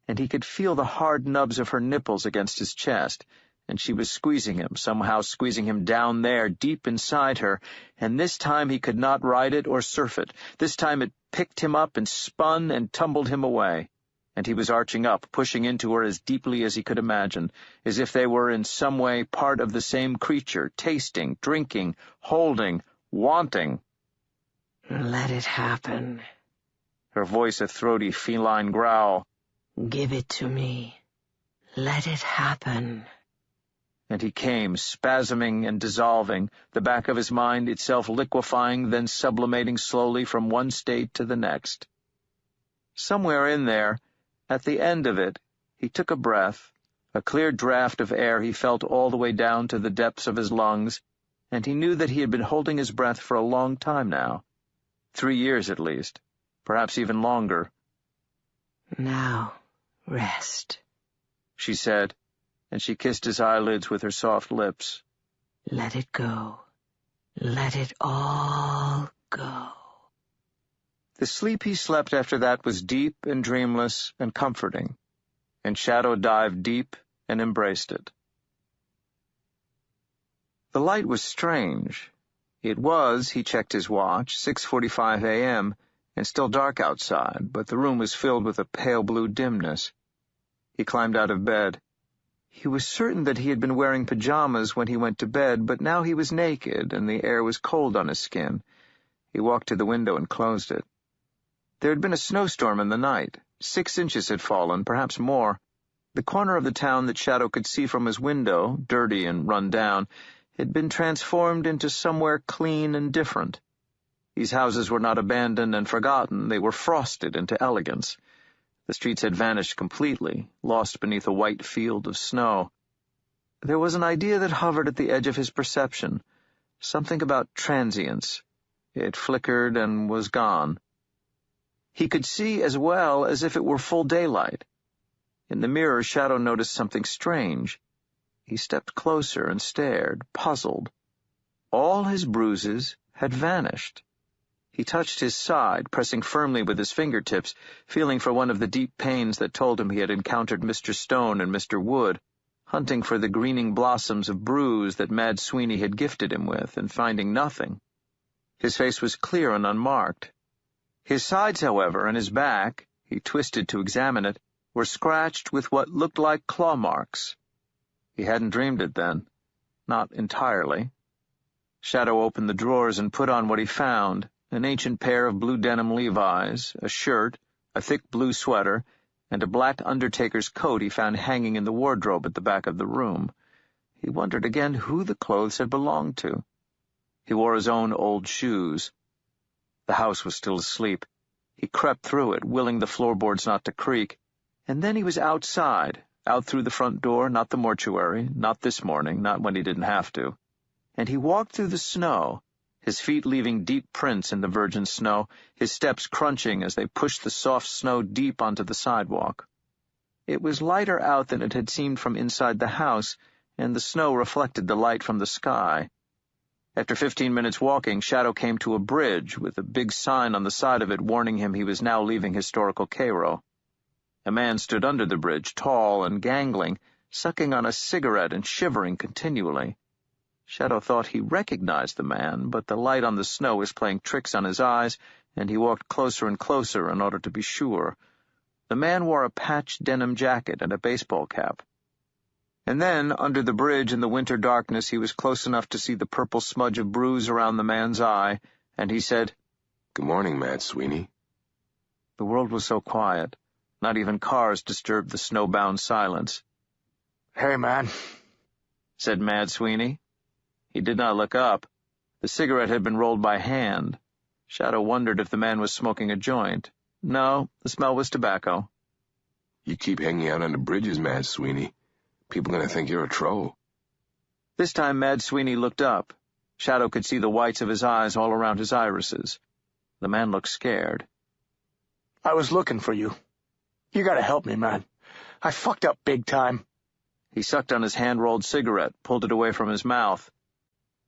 And he could feel the hard nubs of her nipples against his chest, and she was squeezing him, somehow squeezing him down there, deep inside her, and this time he could not ride it or surf it. This time it picked him up and spun and tumbled him away, and he was arching up, pushing into her as deeply as he could imagine, as if they were in some way part of the same creature, tasting, drinking, holding, wanting. Let it happen. Her voice a throaty feline growl. Give it to me. Let it happen. And he came, spasming and dissolving, the back of his mind itself liquefying, then sublimating slowly from one state to the next. Somewhere in there, at the end of it, he took a breath, a clear draught of air he felt all the way down to the depths of his lungs, and he knew that he had been holding his breath for a long time now. 3 years at least, perhaps even longer. Now, rest, she said, and she kissed his eyelids with her soft lips. Let it go. Let it all go. The sleep he slept after that was deep and dreamless and comforting, and Shadow dived deep and embraced it. The light was strange. It was, he checked his watch, 6:45 a.m., and still dark outside, but the room was filled with a pale blue dimness. He climbed out of bed. He was certain that he had been wearing pajamas when he went to bed, but now he was naked, and the air was cold on his skin. He walked to the window and closed it. There had been a snowstorm in the night. 6 inches had fallen, perhaps more. The corner of the town that Shadow could see from his window, dirty and run down, had been transformed into somewhere clean and different. These houses were not abandoned and forgotten. They were frosted into elegance. The streets had vanished completely, lost beneath a white field of snow. There was an idea that hovered at the edge of his perception, something about transience. It flickered and was gone. He could see as well as if it were full daylight. In the mirror, Shadow noticed something strange. He stepped closer and stared, puzzled. All his bruises had vanished. He touched his side, pressing firmly with his fingertips, feeling for one of the deep pains that told him he had encountered Mr. Stone and Mr. Wood, hunting for the greening blossoms of bruise that Mad Sweeney had gifted him with, and finding nothing. His face was clear and unmarked. His sides, however, and his back, he twisted to examine it, were scratched with what looked like claw marks. He hadn't dreamed it then. Not entirely. Shadow opened the drawers and put on what he found, an ancient pair of blue denim Levi's, a shirt, a thick blue sweater, and a black undertaker's coat he found hanging in the wardrobe at the back of the room. He wondered again who the clothes had belonged to. He wore his own old shoes. The house was still asleep. He crept through it, willing the floorboards not to creak, and then he was outside, out through the front door, not the mortuary, not this morning, not when he didn't have to. And he walked through the snow, his feet leaving deep prints in the virgin snow, his steps crunching as they pushed the soft snow deep onto the sidewalk. It was lighter out than it had seemed from inside the house, and the snow reflected the light from the sky. After 15 minutes walking, Shadow came to a bridge with a big sign on the side of it warning him he was now leaving historical Cairo. A man stood under the bridge, tall and gangling, sucking on a cigarette and shivering continually. Shadow thought he recognized the man, but the light on the snow was playing tricks on his eyes, and he walked closer and closer in order to be sure. The man wore a patched denim jacket and a baseball cap. And then, under the bridge in the winter darkness, he was close enough to see the purple smudge of bruise around the man's eye, and he said, "Good morning, Mad Sweeney." The world was so quiet. Not even cars disturbed the snowbound silence. "Hey, man," said Mad Sweeney. He did not look up. The cigarette had been rolled by hand. Shadow wondered if the man was smoking a joint. No, the smell was tobacco. "You keep hanging out on the bridges, Mad Sweeney. People are going to think you're a troll." This time Mad Sweeney looked up. Shadow could see the whites of his eyes all around his irises. The man looked scared. "I was looking for you. You gotta help me, man. I fucked up big time." He sucked on his hand-rolled cigarette, pulled it away from his mouth.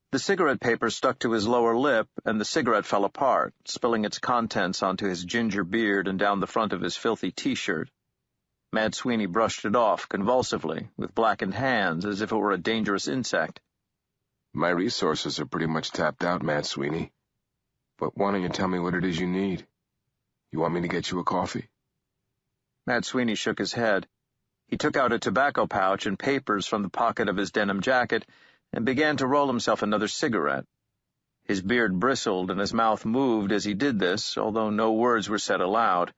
The cigarette paper stuck to his lower lip, and the cigarette fell apart, spilling its contents onto his ginger beard and down the front of his filthy T-shirt. Mad Sweeney brushed it off, convulsively, with blackened hands, as if it were a dangerous insect. "My resources are pretty much tapped out, Mad Sweeney. But why don't you tell me what it is you need? You want me to get you a coffee?" Mad Sweeney shook his head. He took out a tobacco pouch and papers from the pocket of his denim jacket and began to roll himself another cigarette. His beard bristled and his mouth moved as he did this, although no words were said aloud.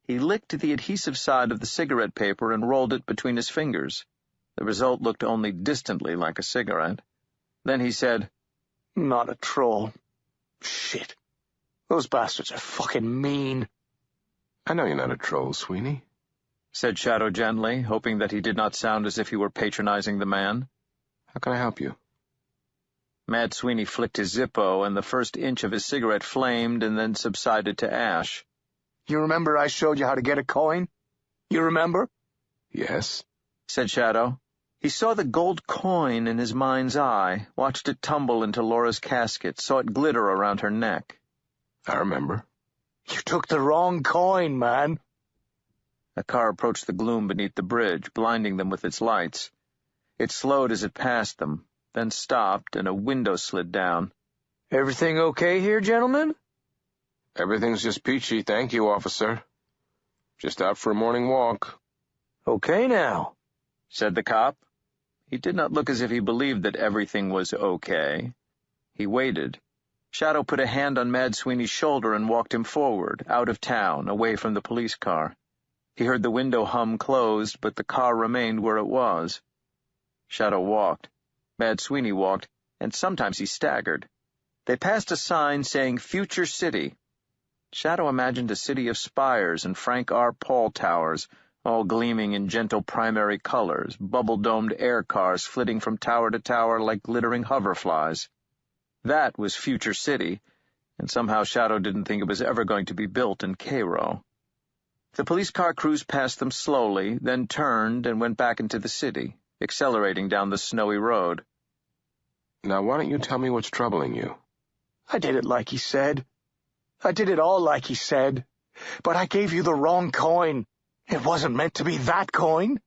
He licked the adhesive side of the cigarette paper and rolled it between his fingers. The result looked only distantly like a cigarette. Then he said, "Not a troll. Shit. Those bastards are fucking mean." "I know you're not a troll, Sweeney," said Shadow gently, hoping that he did not sound as if he were patronizing the man. "How can I help you?" Mad Sweeney flicked his Zippo, and the first inch of his cigarette flamed and then subsided to ash. "You remember I showed you how to get a coin? You remember?" "Yes," said Shadow. He saw the gold coin in his mind's eye, watched it tumble into Laura's casket, saw it glitter around her neck. "I remember." "You took the wrong coin, man." A car approached the gloom beneath the bridge, blinding them with its lights. It slowed as it passed them, then stopped, and a window slid down. "Everything okay here, gentlemen?" "Everything's just peachy, thank you, officer. Just out for a morning walk." "Okay now," said the cop. He did not look as if he believed that everything was okay. He waited. Shadow put a hand on Mad Sweeney's shoulder and walked him forward, out of town, away from the police car. He heard the window hum closed, but the car remained where it was. Shadow walked. Mad Sweeney walked, and sometimes he staggered. They passed a sign saying Future City. Shadow imagined a city of spires and Frank R. Paul towers, all gleaming in gentle primary colors, bubble-domed air cars flitting from tower to tower like glittering hoverflies. That was Future City, and somehow Shadow didn't think it was ever going to be built in Cairo. The police car cruised past them slowly, then turned and went back into the city, accelerating down the snowy road. "Now why don't you tell me what's troubling you?" "I did it like he said. I did it all like he said. But I gave you the wrong coin. It wasn't meant to be that coin.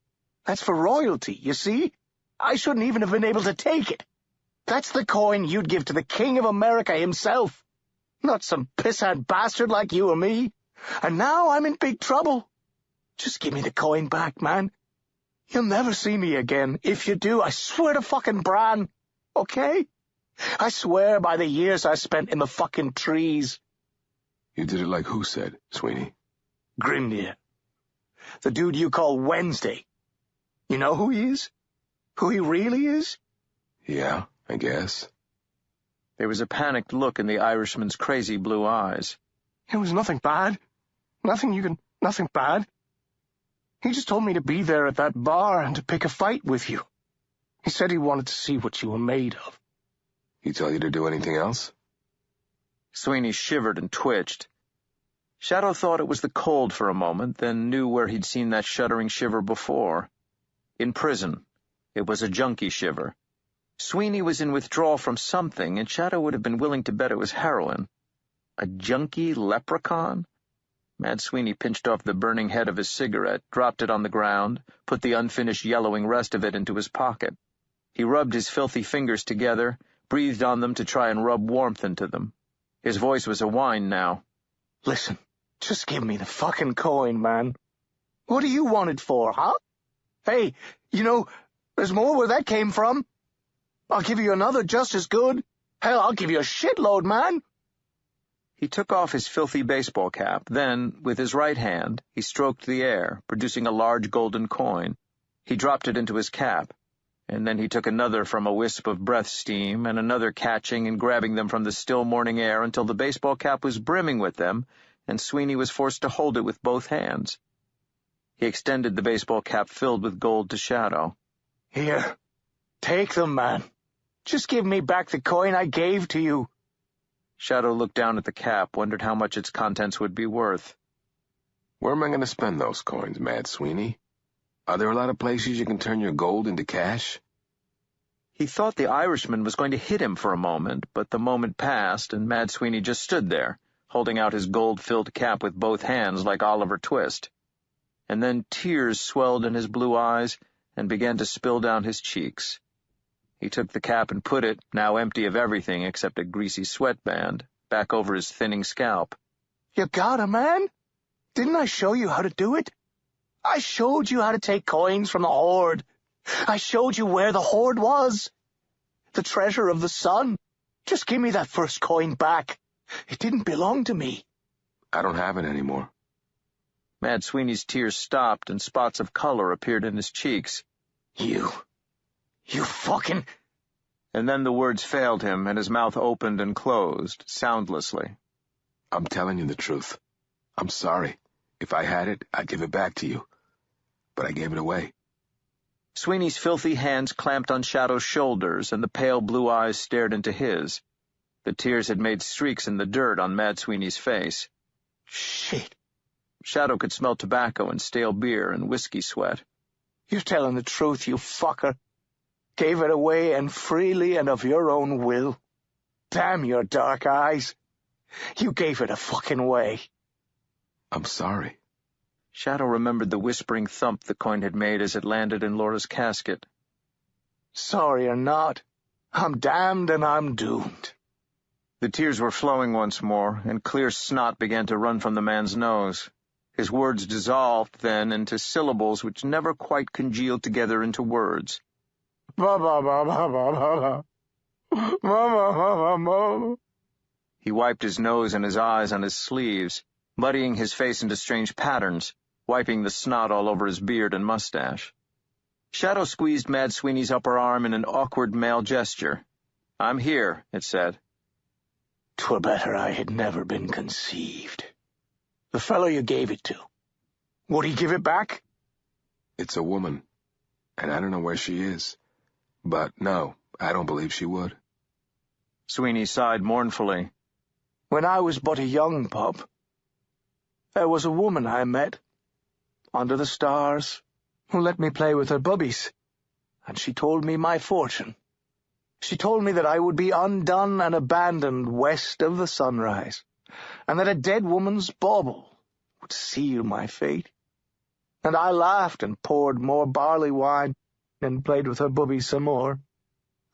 That's for royalty, you see? I shouldn't even have been able to take it. That's the coin you'd give to the King of America himself. Not some pissant bastard like you or me. And now I'm in big trouble. Just give me the coin back, man. You'll never see me again. If you do, I swear to fucking Bran. Okay? I swear by the years I spent in the fucking trees." "You did it like who said, Sweeney?" "Grimnir. The dude you call Wednesday. You know who he is? Who he really is? Yeah, I guess. There was a panicked look in the Irishman's crazy blue eyes. It was nothing bad. Nothing bad. He just told me to be there at that bar and to pick a fight with you. He said he wanted to see what you were made of. He tell you to do anything else? Sweeney shivered and twitched. Shadow thought it was the cold for a moment, then knew where he'd seen that shuddering shiver before. In prison. It was a junkie shiver. Sweeney was in withdrawal from something, and Shadow would have been willing to bet it was heroin. A junkie leprechaun? Mad Sweeney pinched off the burning head of his cigarette, dropped it on the ground, put the unfinished yellowing rest of it into his pocket. He rubbed his filthy fingers together, breathed on them to try and rub warmth into them. His voice was a whine now. Listen, just give me the fucking coin, man. What do you want it for, huh? Hey, there's more where that came from. I'll give you another just as good. Hell, I'll give you a shitload, man. He took off his filthy baseball cap, then, with his right hand, he stroked the air, producing a large golden coin. He dropped it into his cap, and then he took another from a wisp of breath steam, and another catching and grabbing them from the still morning air until the baseball cap was brimming with them, and Sweeney was forced to hold it with both hands. He extended the baseball cap filled with gold to Shadow. Here, take them, man. Just give me back the coin I gave to you. Shadow looked down at the cap, wondered how much its contents would be worth. Where am I going to spend those coins, Mad Sweeney? Are there a lot of places you can turn your gold into cash? He thought the Irishman was going to hit him for a moment, but the moment passed, and Mad Sweeney just stood there, holding out his gold-filled cap with both hands like Oliver Twist. And then tears swelled in his blue eyes and began to spill down his cheeks. He took the cap and put it, now empty of everything except a greasy sweatband, back over his thinning scalp. You got him, man. Didn't I show you how to do it? I showed you how to take coins from the hoard. I showed you where the hoard was. The treasure of the sun. Just give me that first coin back. It didn't belong to me. I don't have it anymore. Mad Sweeney's tears stopped and spots of color appeared in his cheeks. You fucking... And then the words failed him, and his mouth opened and closed, soundlessly. I'm telling you the truth. I'm sorry. If I had it, I'd give it back to you. But I gave it away. Sweeney's filthy hands clamped on Shadow's shoulders, and the pale blue eyes stared into his. The tears had made streaks in the dirt on Mad Sweeney's face. Shit. Shadow could smell tobacco and stale beer and whiskey sweat. You're telling the truth, you fucker. Gave it away, and freely and of your own will. Damn your dark eyes. You gave it a fucking way. I'm sorry. Shadow remembered the whispering thump the coin had made as it landed in Laura's casket. Sorry or not, I'm damned and I'm doomed. The tears were flowing once more, and clear snot began to run from the man's nose. His words dissolved then into syllables which never quite congealed together into words. He wiped his nose and his eyes on his sleeves, muddying his face into strange patterns, wiping the snot all over his beard and mustache. Shadow squeezed Mad Sweeney's upper arm in an awkward male gesture. "I'm here," it said. "'Twere better I had never been conceived. The fellow you gave it to, would he give it back?" "It's a woman, and I don't know where she is. But no, I don't believe she would." Sweeney sighed mournfully. "When I was but a young pup, there was a woman I met, under the stars, who let me play with her bubbies, and she told me my fortune. She told me that I would be undone and abandoned west of the sunrise, and that a dead woman's bauble would seal my fate. And I laughed and poured more barley wine and played with her bubbies some more,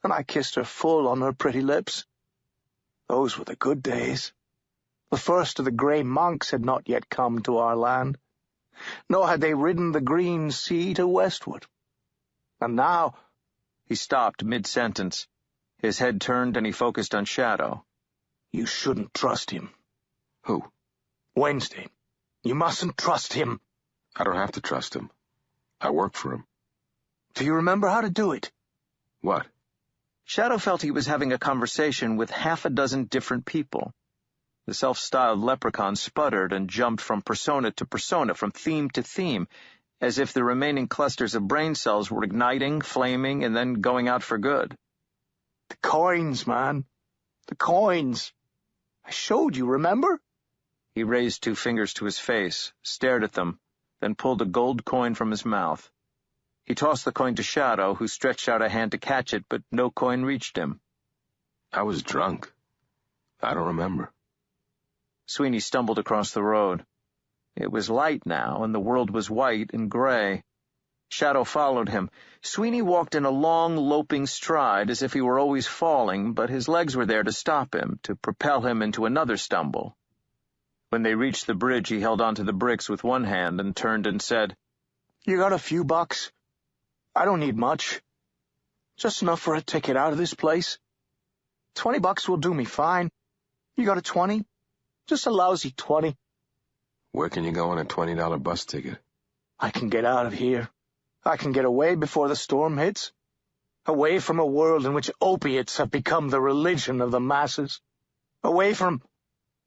and I kissed her full on her pretty lips. Those were the good days. The first of the grey monks had not yet come to our land, nor had they ridden the green sea to westward. And now—" He stopped mid-sentence. His head turned and he focused on Shadow. "You shouldn't trust him." "Who?" "Wednesday. You mustn't trust him. I don't have to trust him. I work for him. Do you remember how to do it? What? Shadow felt he was having a conversation with half a dozen different people. The self-styled leprechaun sputtered and jumped from persona to persona, from theme to theme, as if the remaining clusters of brain cells were igniting, flaming, and then going out for good. The coins, man. The coins. I showed you, remember? He raised 2 fingers to his face, stared at them, then pulled a gold coin from his mouth. He tossed the coin to Shadow, who stretched out a hand to catch it, but no coin reached him. I was drunk. I don't remember. Sweeney stumbled across the road. It was light now, and the world was white and gray. Shadow followed him. Sweeney walked in a long, loping stride, as if he were always falling, but his legs were there to stop him, to propel him into another stumble. When they reached the bridge, he held onto the bricks with one hand and turned and said, "You got a few bucks? I don't need much. Just enough for a ticket out of this place. $20 will do me fine. You got a 20? Just a lousy 20. Where can you go on a $20 bus ticket? I can get out of here. I can get away before the storm hits. Away from a world in which opiates have become the religion of the masses. Away from—"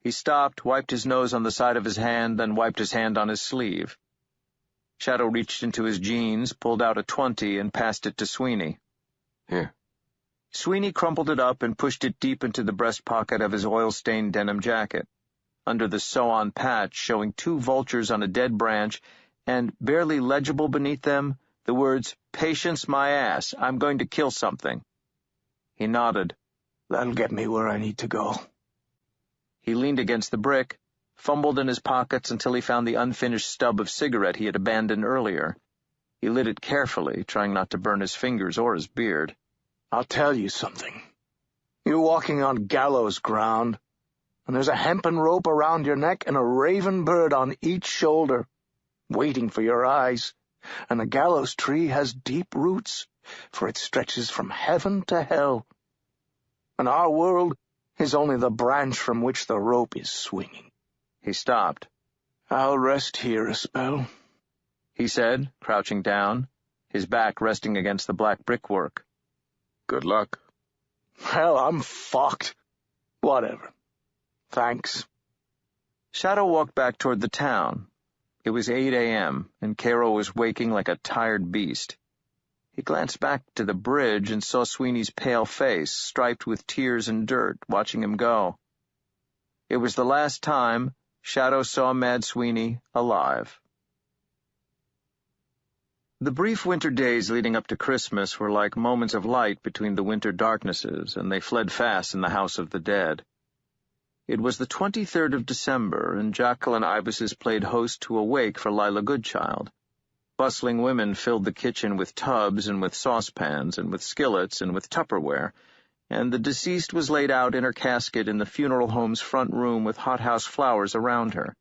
He stopped, wiped his nose on the side of his hand, then wiped his hand on his sleeve. Shadow reached into his jeans, pulled out a 20, and passed it to Sweeney. Here. Sweeney crumpled it up and pushed it deep into the breast pocket of his oil-stained denim jacket. Under the sew-on patch, showing 2 vultures on a dead branch, and barely legible beneath them, the words, "Patience my ass, I'm going to kill something." He nodded. "That'll get me where I need to go." He leaned against the brick, fumbled in his pockets until he found the unfinished stub of cigarette he had abandoned earlier. He lit it carefully, trying not to burn his fingers or his beard. "I'll tell you something. You're walking on gallows ground, and there's a hempen rope around your neck and a raven bird on each shoulder, waiting for your eyes. And the gallows tree has deep roots, for it stretches from heaven to hell. And our world is only the branch from which the rope is swinging." He stopped. "I'll rest here a spell," he said, crouching down, his back resting against the black brickwork. "Good luck." "Hell, I'm fucked. Whatever. Thanks." Shadow walked back toward the town. It was 8 a.m., and Cairo was waking like a tired beast. He glanced back to the bridge and saw Sweeney's pale face, striped with tears and dirt, watching him go. It was the last time Shadow saw Mad Sweeney alive. The brief winter days leading up to Christmas were like moments of light between the winter darknesses, and they fled fast in the house of the dead. It was the 23rd of December, and Jacqueline Ibises played host to a wake for Lila Goodchild. Bustling women filled the kitchen with tubs and with saucepans and with skillets and with Tupperware, and the deceased was laid out in her casket in the funeral home's front room with hothouse flowers around her.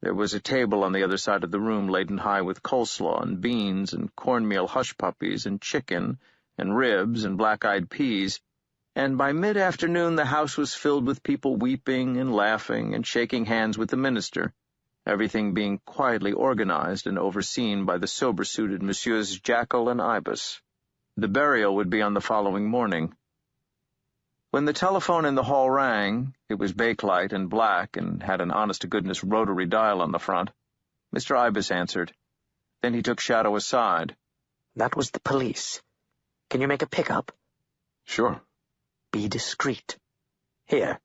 There was a table on the other side of the room laden high with coleslaw and beans and cornmeal hush puppies and chicken and ribs and black-eyed peas, and by mid-afternoon the house was filled with people weeping and laughing and shaking hands with the minister, everything being quietly organized and overseen by the sober-suited Messieurs Jackal and Ibis. The burial would be on the following morning. When the telephone in the hall rang, it was bakelite and black and had an honest-to-goodness rotary dial on the front. Mr. Ibis answered. Then he took Shadow aside. "That was the police. Can you make a pickup?" "Sure." "Be discreet. Here."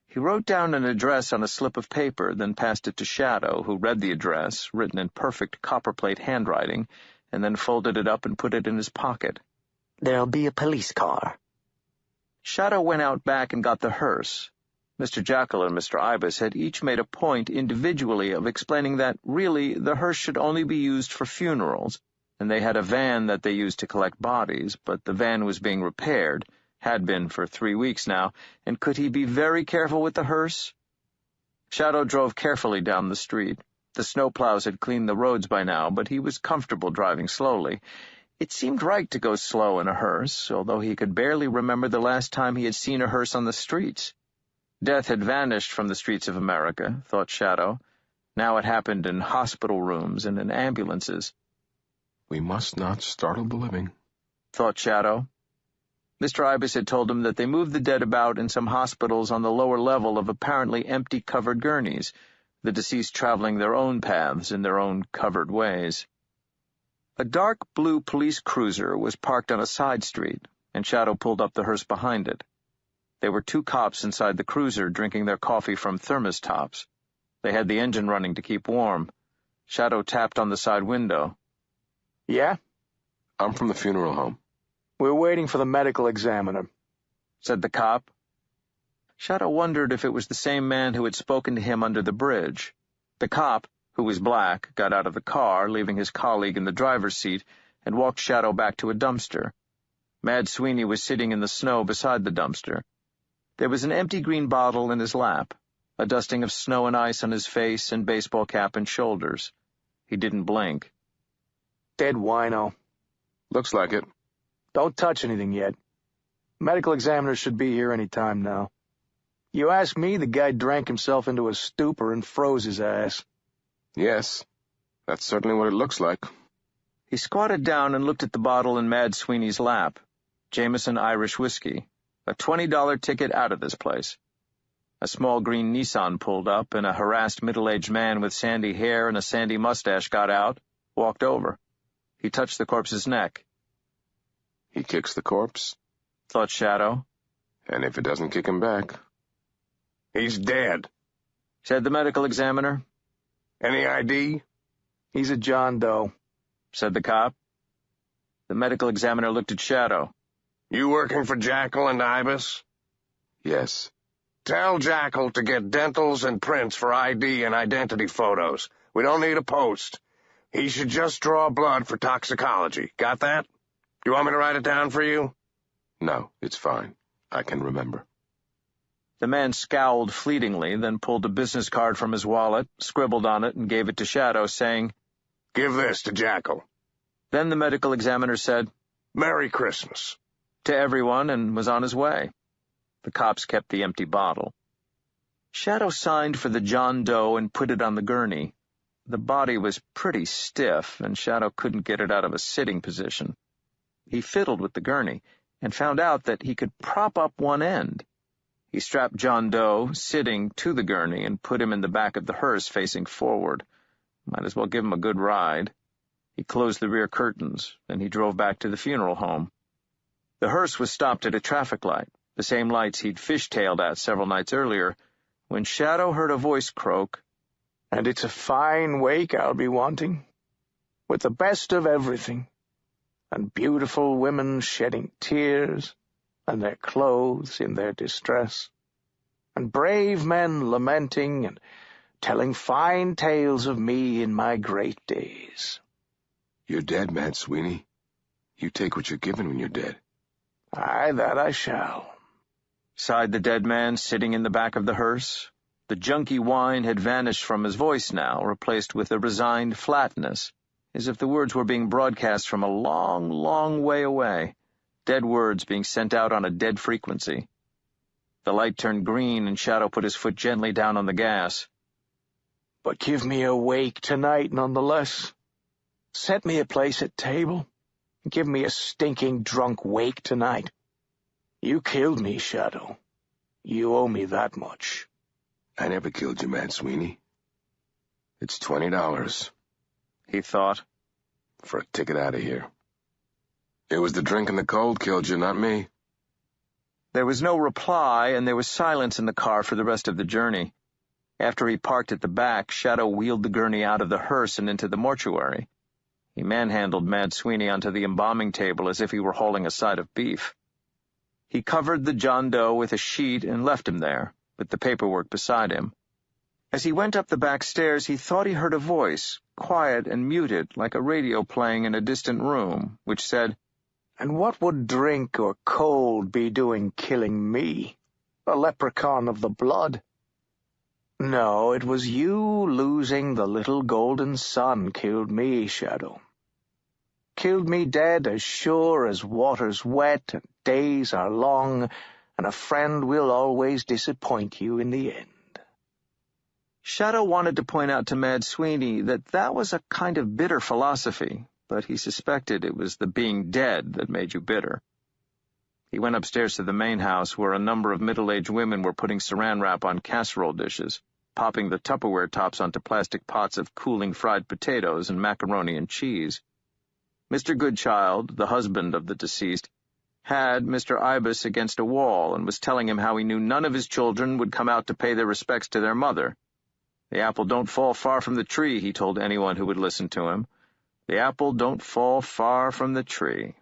He wrote down an address on a slip of paper, then passed it to Shadow, who read the address, written in perfect copperplate handwriting, and then folded it up and put it in his pocket. "There'll be a police car." Shadow went out back and got the hearse. Mr. Jackal and Mr. Ibis had each made a point individually of explaining that, really, the hearse should only be used for funerals, and they had a van that they used to collect bodies, but the van was being repaired, had been for 3 weeks now, and could he be very careful with the hearse? Shadow drove carefully down the street. The snowplows had cleaned the roads by now, but he was comfortable driving slowly. It seemed right to go slow in a hearse, although he could barely remember the last time he had seen a hearse on the streets. Death had vanished from the streets of America, thought Shadow, Now it happened in hospital rooms and in ambulances. We must not startle the living, thought Shadow. Mr. Ibis had told him that they moved the dead about in some hospitals on the lower level of apparently empty covered gurneys, the deceased traveling their own paths in their own covered ways. A dark blue police cruiser was parked on a side street, and Shadow pulled up the hearse behind it. There were 2 cops inside the cruiser drinking their coffee from thermos tops. They had the engine running to keep warm. Shadow tapped on the side window. Yeah? I'm from the funeral home. We're waiting for the medical examiner, said the cop. Shadow wondered if it was the same man who had spoken to him under the bridge. The cop, who was black, got out of the car, leaving his colleague in the driver's seat, and walked Shadow back to a dumpster. Mad Sweeney was sitting in the snow beside the dumpster. There was an empty green bottle in his lap, a dusting of snow and ice on his face and baseball cap and shoulders. He didn't blink. Dead wino. Looks like it. Don't touch anything yet. Medical examiner should be here any time now. You ask me, the guy drank himself into a stupor and froze his ass. Yes, that's certainly what it looks like. He squatted down and looked at the bottle in Mad Sweeney's lap. Jameson Irish whiskey. A $20 ticket out of this place. A small green Nissan pulled up, and a harassed middle-aged man with sandy hair and a sandy mustache got out, walked over. He touched the corpse's neck. He kicks the corpse, thought Shadow. And if it doesn't kick him back... He's dead, said the medical examiner. Any ID? He's a John Doe, said the cop. The medical examiner looked at Shadow. You working for Jackal and Ibis? Yes. Tell Jackal to get dentals and prints for ID and identity photos. We don't need a post. He should just draw blood for toxicology. Got that? Do you want me to write it down for you? No, it's fine. I can remember. The man scowled fleetingly, then pulled a business card from his wallet, scribbled on it, and gave it to Shadow, saying, Give this to Jackal. Then the medical examiner said, Merry Christmas, to everyone, and was on his way. The cops kept the empty bottle. Shadow signed for the John Doe and put it on the gurney. The body was pretty stiff, and Shadow couldn't get it out of a sitting position. He fiddled with the gurney, and found out that he could prop up one end. He strapped John Doe, sitting, to the gurney and put him in the back of the hearse facing forward. Might as well give him a good ride. He closed the rear curtains, then he drove back to the funeral home. The hearse was stopped at a traffic light, the same lights he'd fishtailed at several nights earlier, when Shadow heard a voice croak, And it's a fine wake I'll be wanting, with the best of everything, and beautiful women shedding tears, and their clothes in their distress, and brave men lamenting and telling fine tales of me in my great days. You're dead, Mad Sweeney. You take what you're given when you're dead. Aye, that I shall, sighed the dead man sitting in the back of the hearse. The junky whine had vanished from his voice now, replaced with a resigned flatness, as if the words were being broadcast from a long, long way away. Dead words being sent out on a dead frequency. The light turned green, and Shadow put his foot gently down on the gas. But give me a wake tonight, nonetheless. Set me a place at table. Give me a stinking drunk wake tonight. You killed me, Shadow. You owe me that much. I never killed you, Mad Sweeney. It's $20, he thought, for a ticket out of here. It was the drink and the cold killed you, not me. There was no reply, and there was silence in the car for the rest of the journey. After he parked at the back, Shadow wheeled the gurney out of the hearse and into the mortuary. He manhandled Mad Sweeney onto the embalming table as if he were hauling a side of beef. He covered the John Doe with a sheet and left him there, with the paperwork beside him. As he went up the back stairs, he thought he heard a voice, quiet and muted, like a radio playing in a distant room, which said, And what would drink or cold be doing killing me, a leprechaun of the blood? No, it was you losing the little golden sun killed me, Shadow. Killed me dead as sure as water's wet and days are long, and a friend will always disappoint you in the end. Shadow wanted to point out to Mad Sweeney that that was a kind of bitter philosophy, but he suspected it was the being dead that made you bitter. He went upstairs to the main house, where a number of middle-aged women were putting saran wrap on casserole dishes, popping the Tupperware tops onto plastic pots of cooling fried potatoes and macaroni and cheese. Mr. Goodchild, the husband of the deceased, had Mr. Ibis against a wall and was telling him how he knew none of his children would come out to pay their respects to their mother. The apple don't fall far from the tree, he told anyone who would listen to him. The apple don't fall far from the tree.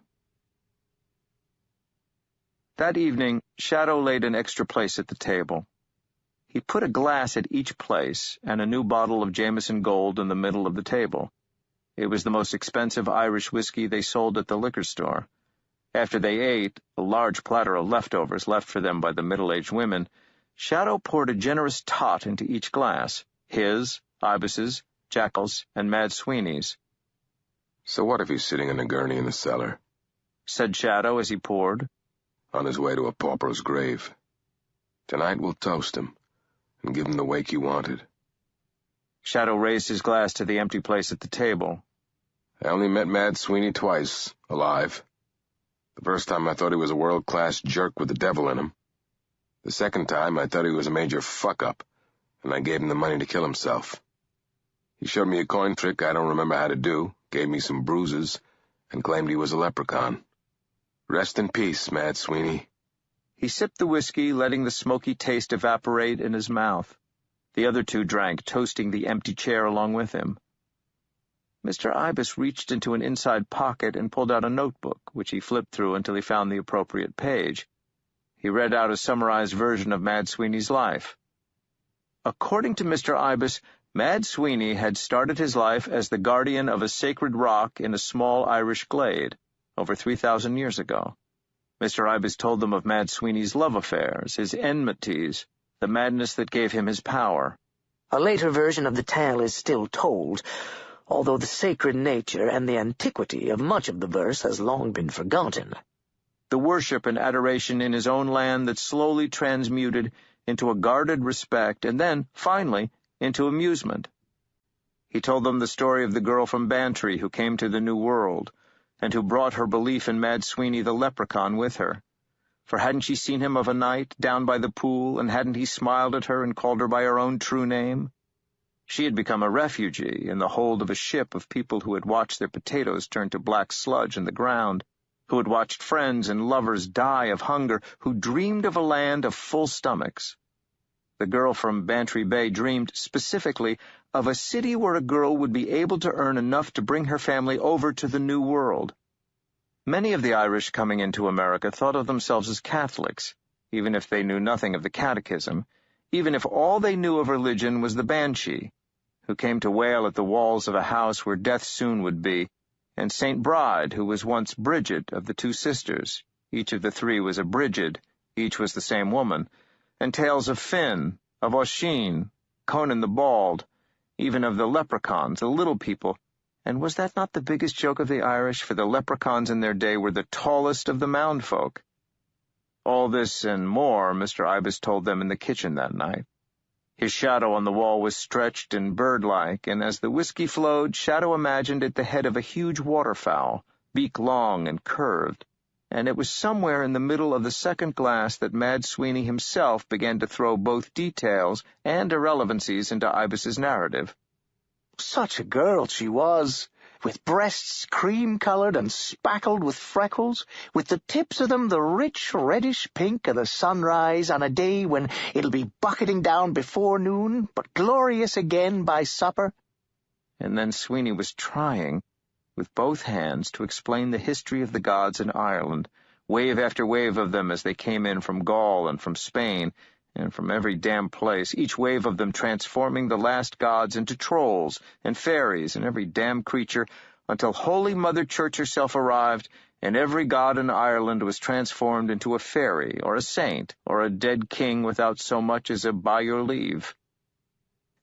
That evening, Shadow laid an extra place at the table. He put a glass at each place and a new bottle of Jameson Gold in the middle of the table. It was the most expensive Irish whiskey they sold at the liquor store. After they ate, a large platter of leftovers left for them by the middle-aged women, Shadow poured a generous tot into each glass. His, Ibis's, Jackal's, and Mad Sweeney's. So what if he's sitting in a gurney in the cellar? Said Shadow as he poured. On his way to a pauper's grave. Tonight we'll toast him, and give him the wake you wanted. Shadow raised his glass to the empty place at the table. I only met Mad Sweeney twice, alive. The first time I thought he was a world-class jerk with the devil in him. The second time I thought he was a major fuck-up, and I gave him the money to kill himself. He showed me a coin trick I don't remember how to do, gave me some bruises, and claimed he was a leprechaun. Rest in peace, Mad Sweeney. He sipped the whiskey, letting the smoky taste evaporate in his mouth. The other two drank, toasting the empty chair along with him. Mr. Ibis reached into an inside pocket and pulled out a notebook, which he flipped through until he found the appropriate page. He read out a summarized version of Mad Sweeney's life. According to Mr. Ibis, Mad Sweeney had started his life as the guardian of a sacred rock in a small Irish glade, over 3,000 years ago. Mr. Ibis told them of Mad Sweeney's love affairs, his enmities, the madness that gave him his power. A later version of the tale is still told, although the sacred nature and the antiquity of much of the verse has long been forgotten. The worship and adoration in his own land that slowly transmuted into a guarded respect and then, finally, into amusement. He told them the story of the girl from Bantry who came to the New World, and who brought her belief in Mad Sweeney the leprechaun with her. For hadn't she seen him of a night, down by the pool, and hadn't he smiled at her and called her by her own true name? She had become a refugee in the hold of a ship of people who had watched their potatoes turn to black sludge in the ground, who had watched friends and lovers die of hunger, who dreamed of a land of full stomachs. The girl from Bantry Bay dreamed specifically of a city where a girl would be able to earn enough to bring her family over to the New World. Many of the Irish coming into America thought of themselves as Catholics, even if they knew nothing of the Catechism, even if all they knew of religion was the Banshee, who came to wail at the walls of a house where death soon would be, and St. Bride, who was once Bridget of the two sisters. Each of the three was a Bridget, each was the same woman, and tales of Finn, of Oisin, Conan the Bald, even of the leprechauns, the little people. And was that not the biggest joke of the Irish, for the leprechauns in their day were the tallest of the mound folk? All this and more Mr. Ibis told them in the kitchen that night. His shadow on the wall was stretched and bird-like, and as the whiskey flowed, Shadow imagined it the head of a huge waterfowl, beak long and curved, and it was somewhere in the middle of the second glass that Mad Sweeney himself began to throw both details and irrelevancies into Ibis's narrative. Such a girl she was, with breasts cream-colored and spackled with freckles, with the tips of them the rich reddish pink of the sunrise on a day when it'll be bucketing down before noon, but glorious again by supper. And then Sweeney was trying, with both hands, to explain the history of the gods in Ireland, wave after wave of them as they came in from Gaul and from Spain, and from every damn place, each wave of them transforming the last gods into trolls and fairies and every damn creature, until Holy Mother Church herself arrived, and every god in Ireland was transformed into a fairy or a saint or a dead king without so much as a by your leave.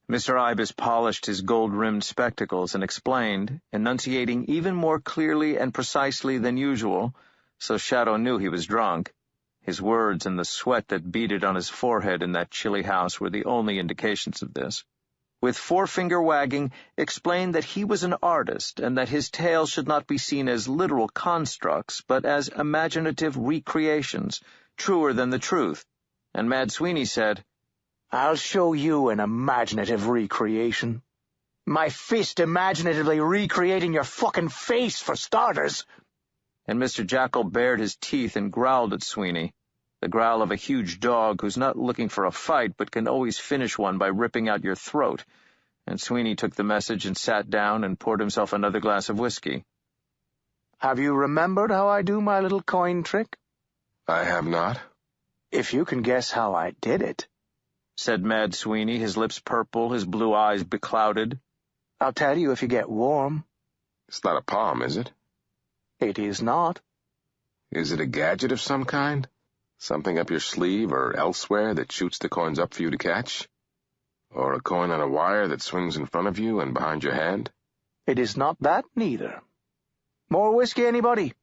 Mr. Ibis polished his gold-rimmed spectacles and explained, enunciating even more clearly and precisely than usual, so Shadow knew he was drunk. His words and the sweat that beaded on his forehead in that chilly house were the only indications of this. with forefinger wagging, explained that he was an artist and that his tales should not be seen as literal constructs, but as imaginative recreations, truer than the truth. And Mad Sweeney said, "I'll show you an imaginative recreation. My fist imaginatively recreating your fucking face, for starters." And Mr. Jackal bared his teeth and growled at Sweeney, the growl of a huge dog who's not looking for a fight but can always finish one by ripping out your throat. And Sweeney took the message and sat down and poured himself another glass of whiskey. "Have you remembered how I do my little coin trick?" I have not. "If you can guess how I did it," said Mad Sweeney, his lips purple, his blue eyes beclouded. "I'll tell you if you get warm." It's not a palm, is it? "It is not." Is it a gadget of some kind? Something up your sleeve or elsewhere that shoots the coins up for you to catch? Or a coin on a wire that swings in front of you and behind your hand? "It is not that, neither. More whiskey, anybody?"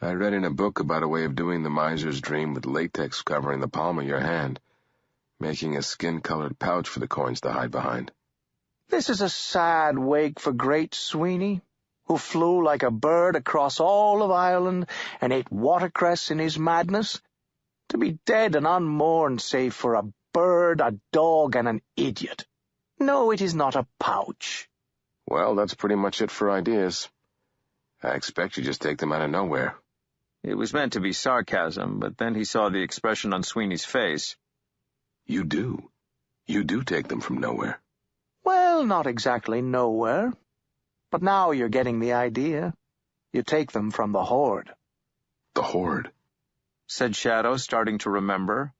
I read in a book about a way of doing the miser's dream with latex covering the palm of your hand, making a skin-colored pouch for the coins to hide behind. "This is a sad wake for great Sweeney, who flew like a bird across all of Ireland and ate watercress in his madness, to be dead and unmourned save for a bird, a dog, and an idiot. No, it is not a pouch." Well, that's pretty much it for ideas. I expect you just take them out of nowhere. It was meant to be sarcasm, but then he saw the expression on Sweeney's face. You do. You do take them from nowhere. "Well, not exactly nowhere. But now you're getting the idea. You take them from the hoard." The hoard? Said Shadow, starting to remember.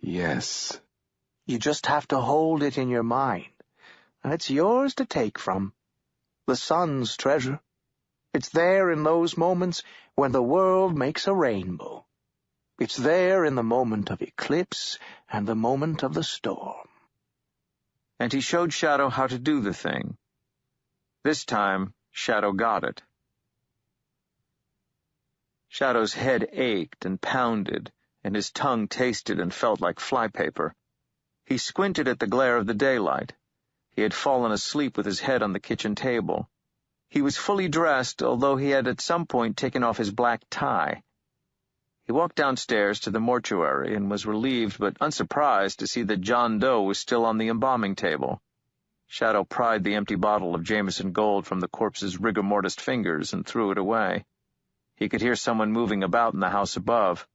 Yes. You just have to hold it in your mind, and it's yours to take from. The sun's treasure. It's there in those moments when the world makes a rainbow. It's there in the moment of eclipse and the moment of the storm. And he showed Shadow how to do the thing. This time, Shadow got it. Shadow's head ached and pounded, and his tongue tasted and felt like flypaper. He squinted at the glare of the daylight. He had fallen asleep with his head on the kitchen table. He was fully dressed, although he had at some point taken off his black tie. He walked downstairs to the mortuary and was relieved but unsurprised to see that John Doe was still on the embalming table. Shadow pried the empty bottle of Jameson Gold from the corpse's rigor mortis fingers and threw it away. He could hear someone moving about in the house above.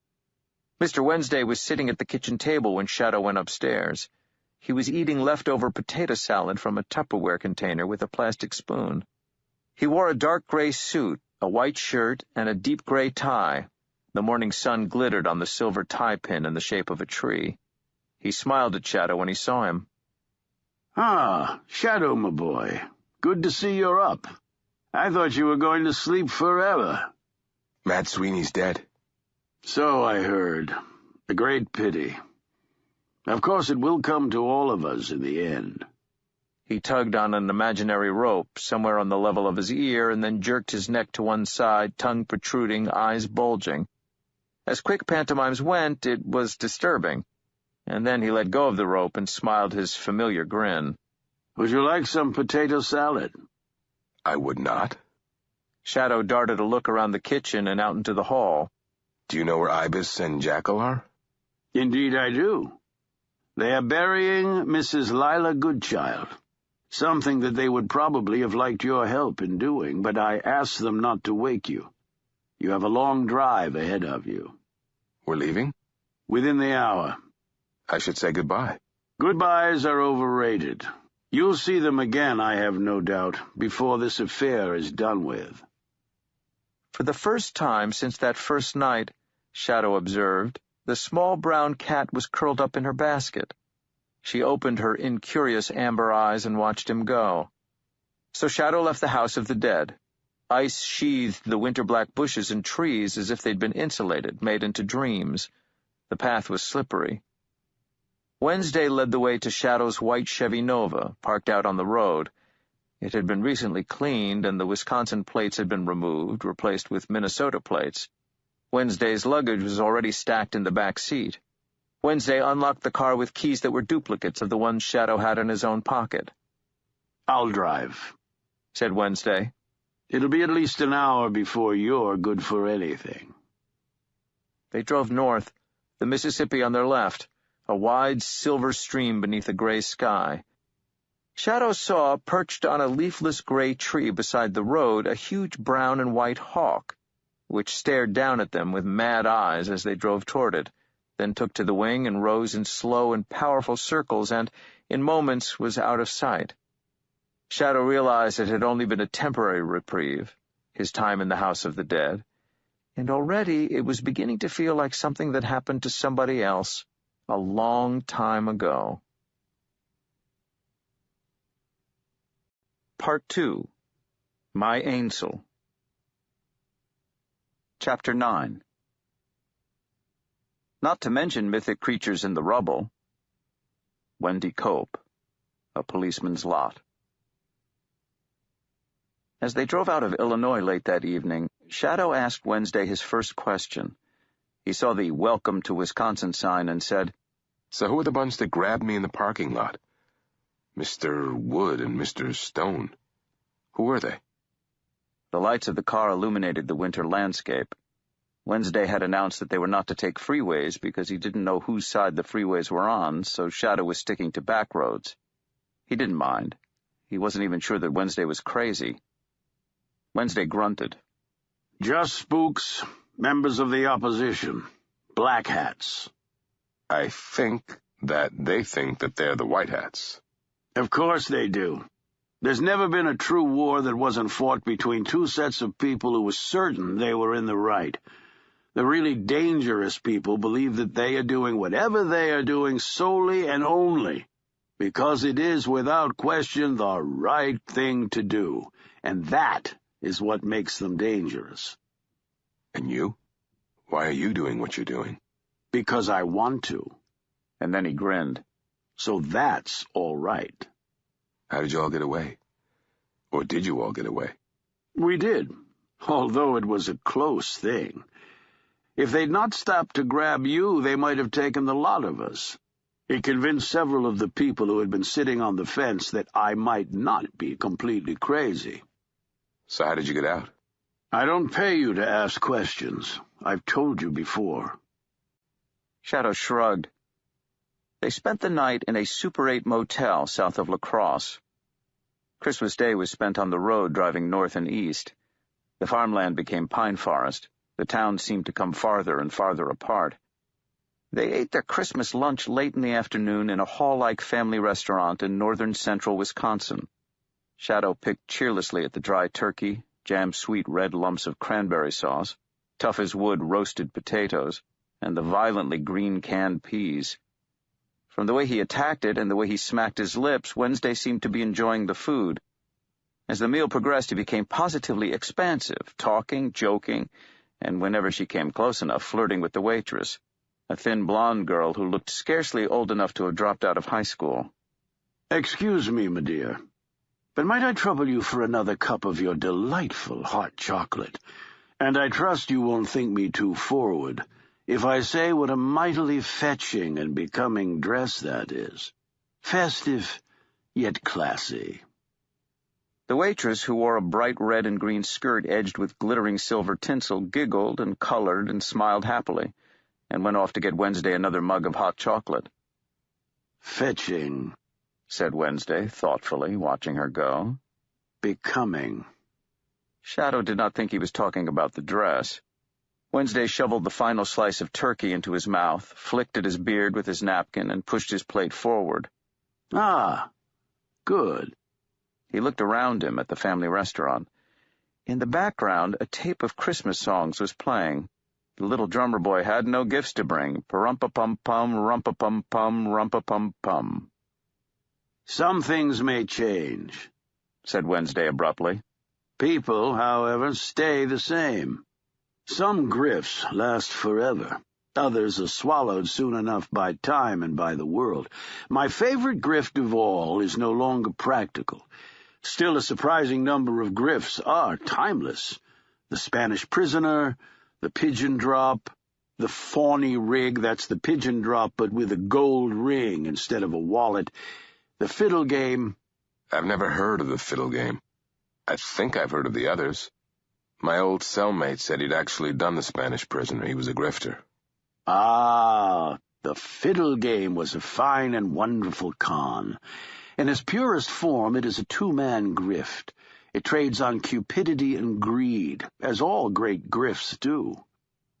Mr. Wednesday was sitting at the kitchen table when Shadow went upstairs. He was eating leftover potato salad from a Tupperware container with a plastic spoon. He wore a dark gray suit, a white shirt, and a deep gray tie. The morning sun glittered on the silver tie pin in the shape of a tree. He smiled at Shadow when he saw him. "Ah, Shadow, my boy. Good to see you're up. I thought you were going to sleep forever." Mad Sweeney's dead. "So I heard. A great pity. Of course it will come to all of us in the end." He tugged on an imaginary rope somewhere on the level of his ear and then jerked his neck to one side, tongue protruding, eyes bulging. As quick pantomimes went, it was disturbing. And then he let go of the rope and smiled his familiar grin. "Would you like some potato salad?" I would not. Shadow darted a look around the kitchen and out into the hall. Do you know where Ibis and Jackal are? "Indeed I do. They are burying Mrs. Lila Goodchild. Something that they would probably have liked your help in doing, but I asked them not to wake you. You have a long drive ahead of you." We're leaving? "Within the hour." I should say goodbye. "Goodbyes are overrated. You'll see them again, I have no doubt, before this affair is done with." For the first time since that first night, Shadow observed, the small brown cat was curled up in her basket. She opened her incurious amber eyes and watched him go. So Shadow left the house of the dead. Ice sheathed the winter-black bushes and trees as if they'd been insulated, made into dreams. The path was slippery. Wednesday led the way to Shadow's white Chevy Nova, parked out on the road. It had been recently cleaned, and the Wisconsin plates had been removed, replaced with Minnesota plates. Wednesday's luggage was already stacked in the back seat. Wednesday unlocked the car with keys that were duplicates of the ones Shadow had in his own pocket. "I'll drive," said Wednesday. "It'll be at least an hour before you're good for anything." They drove north, the Mississippi on their left, a wide silver stream beneath a gray sky. Shadow saw, perched on a leafless gray tree beside the road, a huge brown and white hawk, which stared down at them with mad eyes as they drove toward it, then took to the wing and rose in slow and powerful circles and, in moments, was out of sight. Shadow realized it had only been a temporary reprieve, his time in the House of the Dead, and already it was beginning to feel like something that happened to somebody else a long time ago. Part 2. My Ainsel. Chapter 9. Not to mention mythic creatures in the rubble. Wendy Cope. A policeman's lot. As they drove out of Illinois late that evening, Shadow asked Wednesday his first question. He saw the "Welcome to Wisconsin" sign and said, "So who are the bunch that grabbed me in the parking lot? Mr. Wood and Mr. Stone. Who were they?" The lights of the car illuminated the winter landscape. Wednesday had announced that they were not to take freeways because he didn't know whose side the freeways were on, so Shadow was sticking to back roads. He didn't mind. He wasn't even sure that Wednesday was crazy. Wednesday grunted. "Just spooks, members of the opposition, black hats." "I think that they think that they're the white hats." "Of course they do. There's never been a true war that wasn't fought between two sets of people who were certain they were in the right. The really dangerous people believe that they are doing whatever they are doing solely and only because it is, without question, the right thing to do, and that is what makes them dangerous." "And you? Why are you doing what you're doing?" "Because I want to." And then he grinned. "So that's all right." "How did you all get away? Or did you all get away?" "We did, although it was a close thing. If they'd not stopped to grab you, they might have taken the lot of us." He convinced several of the people who had been sitting on the fence that I might not be completely crazy. "So how did you get out?" "I don't pay you to ask questions. I've told you before." Shadow shrugged. They spent the night in a Super 8 motel south of La Crosse. Christmas Day was spent on the road driving north and east. The farmland became pine forest. The towns seemed to come farther and farther apart. They ate their Christmas lunch late in the afternoon in a hall-like family restaurant in northern central Wisconsin. Shadow picked cheerlessly at the dry turkey, jammed sweet red lumps of cranberry sauce, tough as wood roasted potatoes, and the violently green canned peas. From the way he attacked it and the way he smacked his lips, Wednesday seemed to be enjoying the food. As the meal progressed, he became positively expansive, talking, joking, and whenever she came close enough, flirting with the waitress, a thin blonde girl who looked scarcely old enough to have dropped out of high school. "Excuse me, my dear, but might I trouble you for another cup of your delightful hot chocolate? And I trust you won't think me too forward if I say what a mightily fetching and becoming dress that is. Festive, yet classy." The waitress, who wore a bright red and green skirt edged with glittering silver tinsel, giggled and colored and smiled happily, and went off to get Wednesday another mug of hot chocolate. "Fetching," said Wednesday, thoughtfully, watching her go. "Becoming." Shadow did not think he was talking about the dress. Wednesday shoveled the final slice of turkey into his mouth, flicked at his beard with his napkin, and pushed his plate forward. "Ah, good." He looked around him at the family restaurant. In the background, a tape of Christmas songs was playing. The little drummer boy had no gifts to bring. Parumpa-pum-pum, rumpa-pum-pum, rumpa-pum-pum. "Some things may change," said Wednesday abruptly. "People, however, stay the same. Some grifts last forever. Others are swallowed soon enough by time and by the world. My favorite grift of all is no longer practical. Still, a surprising number of grifts are timeless. The Spanish Prisoner, the Pigeon Drop, the Fawny Rig, that's the pigeon drop but with a gold ring instead of a wallet, the Fiddle Game." I've never heard of the fiddle game. I think I've heard of the others. My old cellmate said he'd actually done the Spanish Prisoner. He was a grifter. Ah, the fiddle game was a fine and wonderful con. In its purest form, it is a two-man grift. It trades on cupidity and greed, as all great grifts do.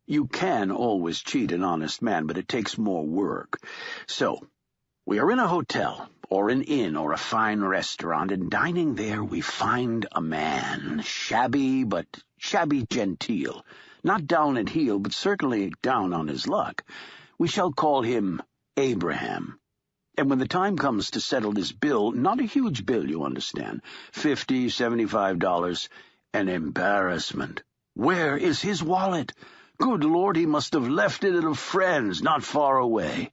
You can always cheat an honest man, but it takes more work. So, we are in a hotel, or an inn, or a fine restaurant, and dining there we find a man, shabby but shabby genteel, not down at heel, but certainly down on his luck. We shall call him Abraham. And when the time comes to settle his bill, not a huge bill, you understand, $50, $75, an embarrassment. Where is his wallet? Good Lord, he must have left it at a friend's not far away.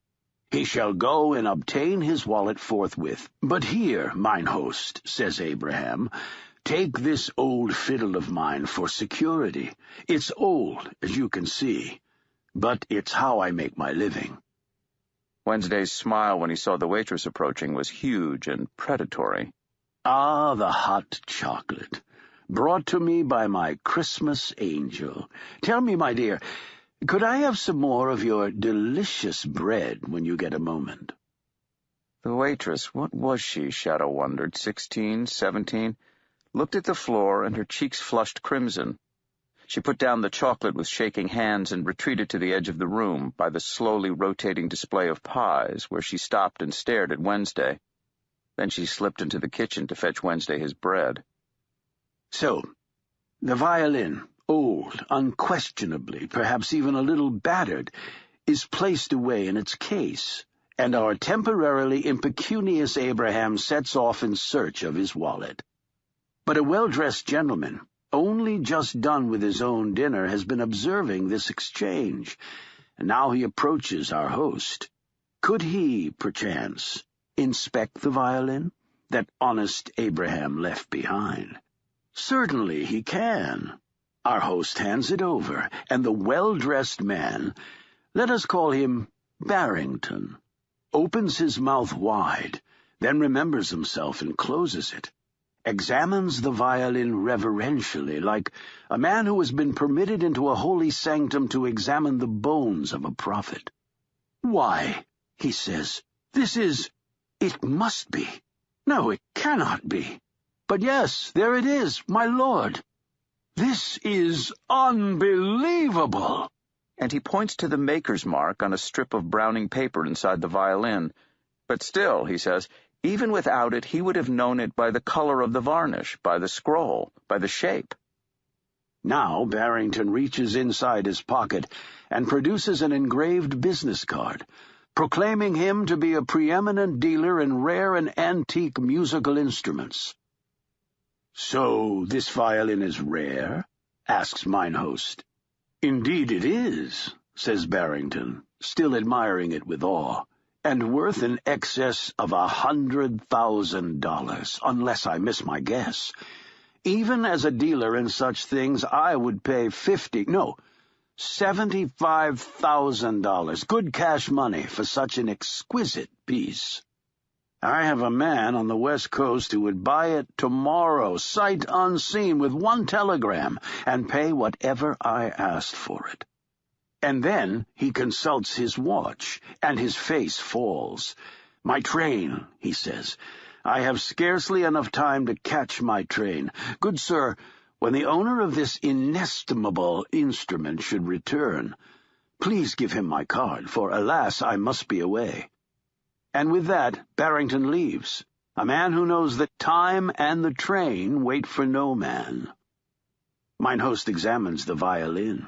He shall go and obtain his wallet forthwith. But here, mine host, says Abraham, take this old fiddle of mine for security. It's old, as you can see, but it's how I make my living. Wednesday's smile when he saw the waitress approaching was huge and predatory. Ah, the hot chocolate, brought to me by my Christmas angel. Tell me, my dear, could I have some more of your delicious bread when you get a moment? The waitress, what was she, Shadow wondered, 16, 17, looked at the floor and her cheeks flushed crimson. She put down the chocolate with shaking hands and retreated to the edge of the room by the slowly rotating display of pies, where she stopped and stared at Wednesday. Then she slipped into the kitchen to fetch Wednesday his bread. So, the violin, old, unquestionably, perhaps even a little battered, is placed away in its case, and our temporarily impecunious Abraham sets off in search of his wallet. But a well-dressed gentleman, only just done with his own dinner, has been observing this exchange, and now he approaches our host. Could he, perchance, inspect the violin that honest Abraham left behind? Certainly he can. Our host hands it over, and the well-dressed man, let us call him Barrington, opens his mouth wide, then remembers himself and closes it, examines the violin reverentially, like a man who has been permitted into a holy sanctum to examine the bones of a prophet. "Why," he says, "it must be. No, it cannot be. But yes, there it is, my lord. This is unbelievable." And he points to the maker's mark on a strip of browning paper inside the violin. But still, he says, even without it, he would have known it by the color of the varnish, by the scroll, by the shape. Now Barrington reaches inside his pocket and produces an engraved business card, proclaiming him to be a preeminent dealer in rare and antique musical instruments. "So this violin is rare?" asks mine host. "Indeed it is," says Barrington, still admiring it with awe, "and worth in excess of $100,000, unless I miss my guess. Even as a dealer in such things, I would pay $75,000, good cash money, for such an exquisite piece. I have a man on the West Coast who would buy it tomorrow, sight unseen, with one telegram, and pay whatever I asked for it." And then he consults his watch, and his face falls. "My train," he says. "I have scarcely enough time to catch my train. Good sir, when the owner of this inestimable instrument should return, please give him my card, for, alas, I must be away." And with that, Barrington leaves, a man who knows that time and the train wait for no man. Mine host examines the violin,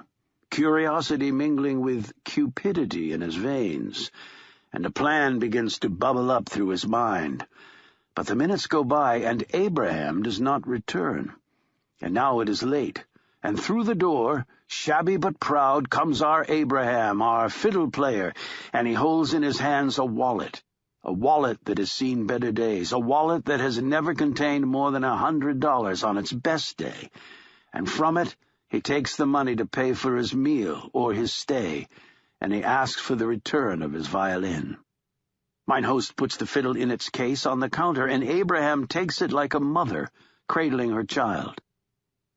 curiosity mingling with cupidity in his veins, and a plan begins to bubble up through his mind. But the minutes go by, and Abraham does not return. And now it is late, and through the door, shabby but proud, comes our Abraham, our fiddle player, and he holds in his hands a wallet that has seen better days, a wallet that has never contained more than $100 on its best day, and from it he takes the money to pay for his meal or his stay, and he asks for the return of his violin. Mine host puts the fiddle in its case on the counter, and Abraham takes it like a mother, cradling her child.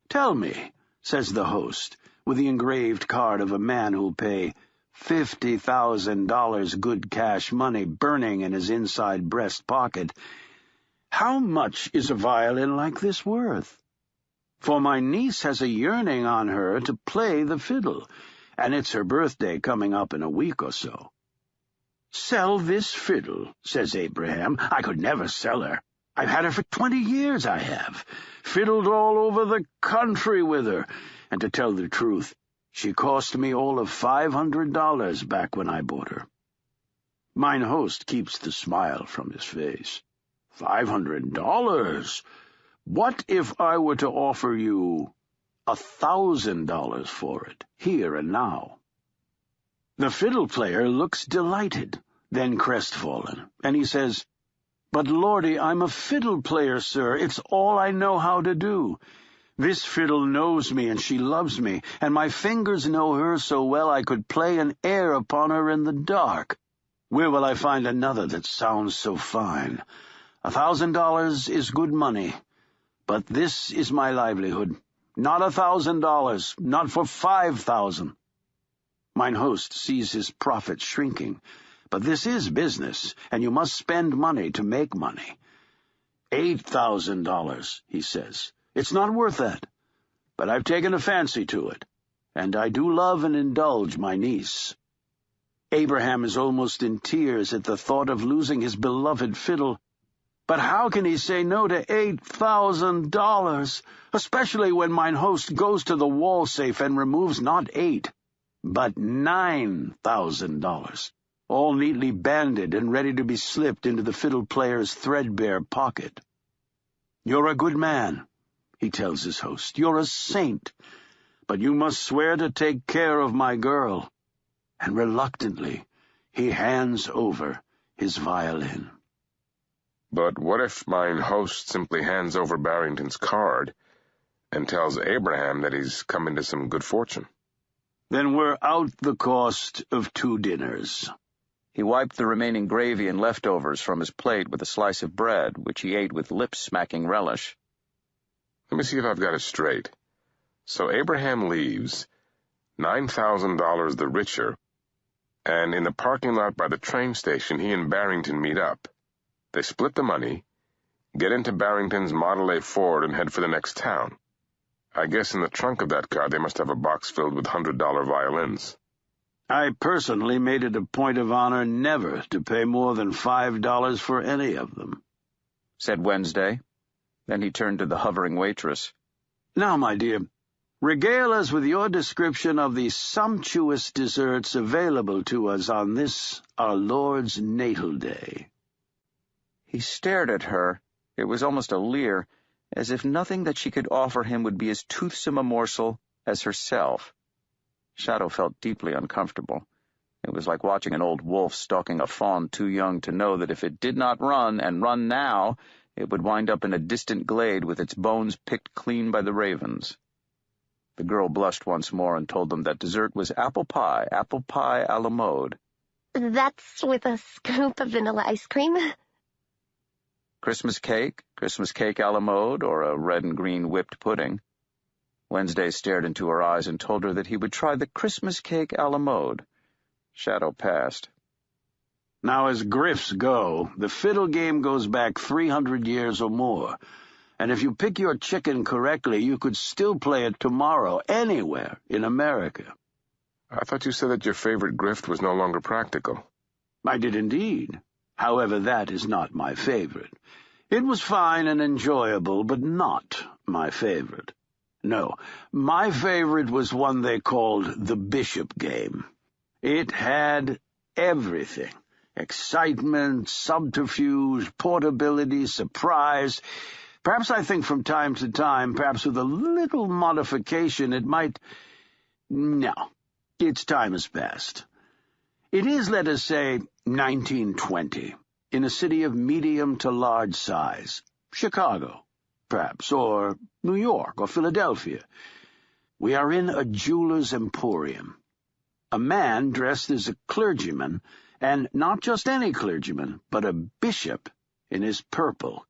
"Tell me," says the host, with the engraved card of a man who'll pay $50,000 good cash money burning in his inside breast pocket, "how much is a violin like this worth? For my niece has a yearning on her to play the fiddle, and it's her birthday coming up in a week or so." "Sell this fiddle," says Abraham. "I could never sell her. I've had her for 20 years, I have. Fiddled all over the country with her, and to tell the truth, she cost me all of $500 back when I bought her." Mine host keeps the smile from his face. $500? What if I were to offer you $1,000 for it, here and now? The fiddle player looks delighted, then crestfallen, and he says, "But Lordy, I'm a fiddle player, sir. It's all I know how to do. This fiddle knows me, and she loves me, and my fingers know her so well I could play an air upon her in the dark. Where will I find another that sounds so fine? $1,000 is good money, but this is my livelihood. Not $1,000, not for 5,000. Mine host sees his profit shrinking, but this is business, and you must spend money to make money. $8,000, he says. It's not worth that, but I've taken a fancy to it, and I do love and indulge my niece." Abraham is almost in tears at the thought of losing his beloved fiddle, but how can he say no to $8,000, especially when mine host goes to the wall safe and removes not $8,000, but $9,000, all neatly banded and ready to be slipped into the fiddle player's threadbare pocket. "You're a good man," he tells his host. "You're a saint, but you must swear to take care of my girl." And reluctantly, he hands over his violin. But what if mine host simply hands over Barrington's card and tells Abraham that he's come into some good fortune? "Then we're out the cost of 2 dinners. He wiped the remaining gravy and leftovers from his plate with a slice of bread, which he ate with lip-smacking relish. Let me see if I've got it straight. So Abraham leaves, $9,000 the richer, and in the parking lot by the train station he and Barrington meet up. They split the money, get into Barrington's Model A Ford, and head for the next town. I guess in the trunk of that car they must have a box filled with $100 violins. I personally made it a point of honor never to pay more than $5 for any of them," said Wednesday. Then he turned to the hovering waitress. "Now, my dear, regale us with your description of the sumptuous desserts available to us on this, our Lord's natal day." He stared at her. It was almost a leer, as if nothing that she could offer him would be as toothsome a morsel as herself. Shadow felt deeply uncomfortable. It was like watching an old wolf stalking a fawn too young to know that if it did not run, and run now, it would wind up in a distant glade with its bones picked clean by the ravens. The girl blushed once more and told them that dessert was apple pie a la mode. "That's with a scoop of vanilla ice cream." Christmas cake a la mode, or a red and green whipped pudding. Wednesday stared into her eyes and told her that he would try the Christmas cake a la mode. Shadow passed. Now, as griffs go, the fiddle game goes back 300 years or more, and if you pick your chicken correctly, you could still play it tomorrow, anywhere in America. I thought you said that your favorite grift was no longer practical. I did indeed. However, that is not my favorite. It was fine and enjoyable, but not my favorite. No, my favorite was one they called the Bishop game. It had everything. Excitement, subterfuge, portability, surprise. Perhaps I think from time to time, perhaps with a little modification, it might... No, its time has passed. It is, let us say, 1920, in a city of medium to large size. Chicago, perhaps, or New York, or Philadelphia. We are in a jeweler's emporium. A man dressed as a clergyman and not just any clergyman, but a bishop in his purple,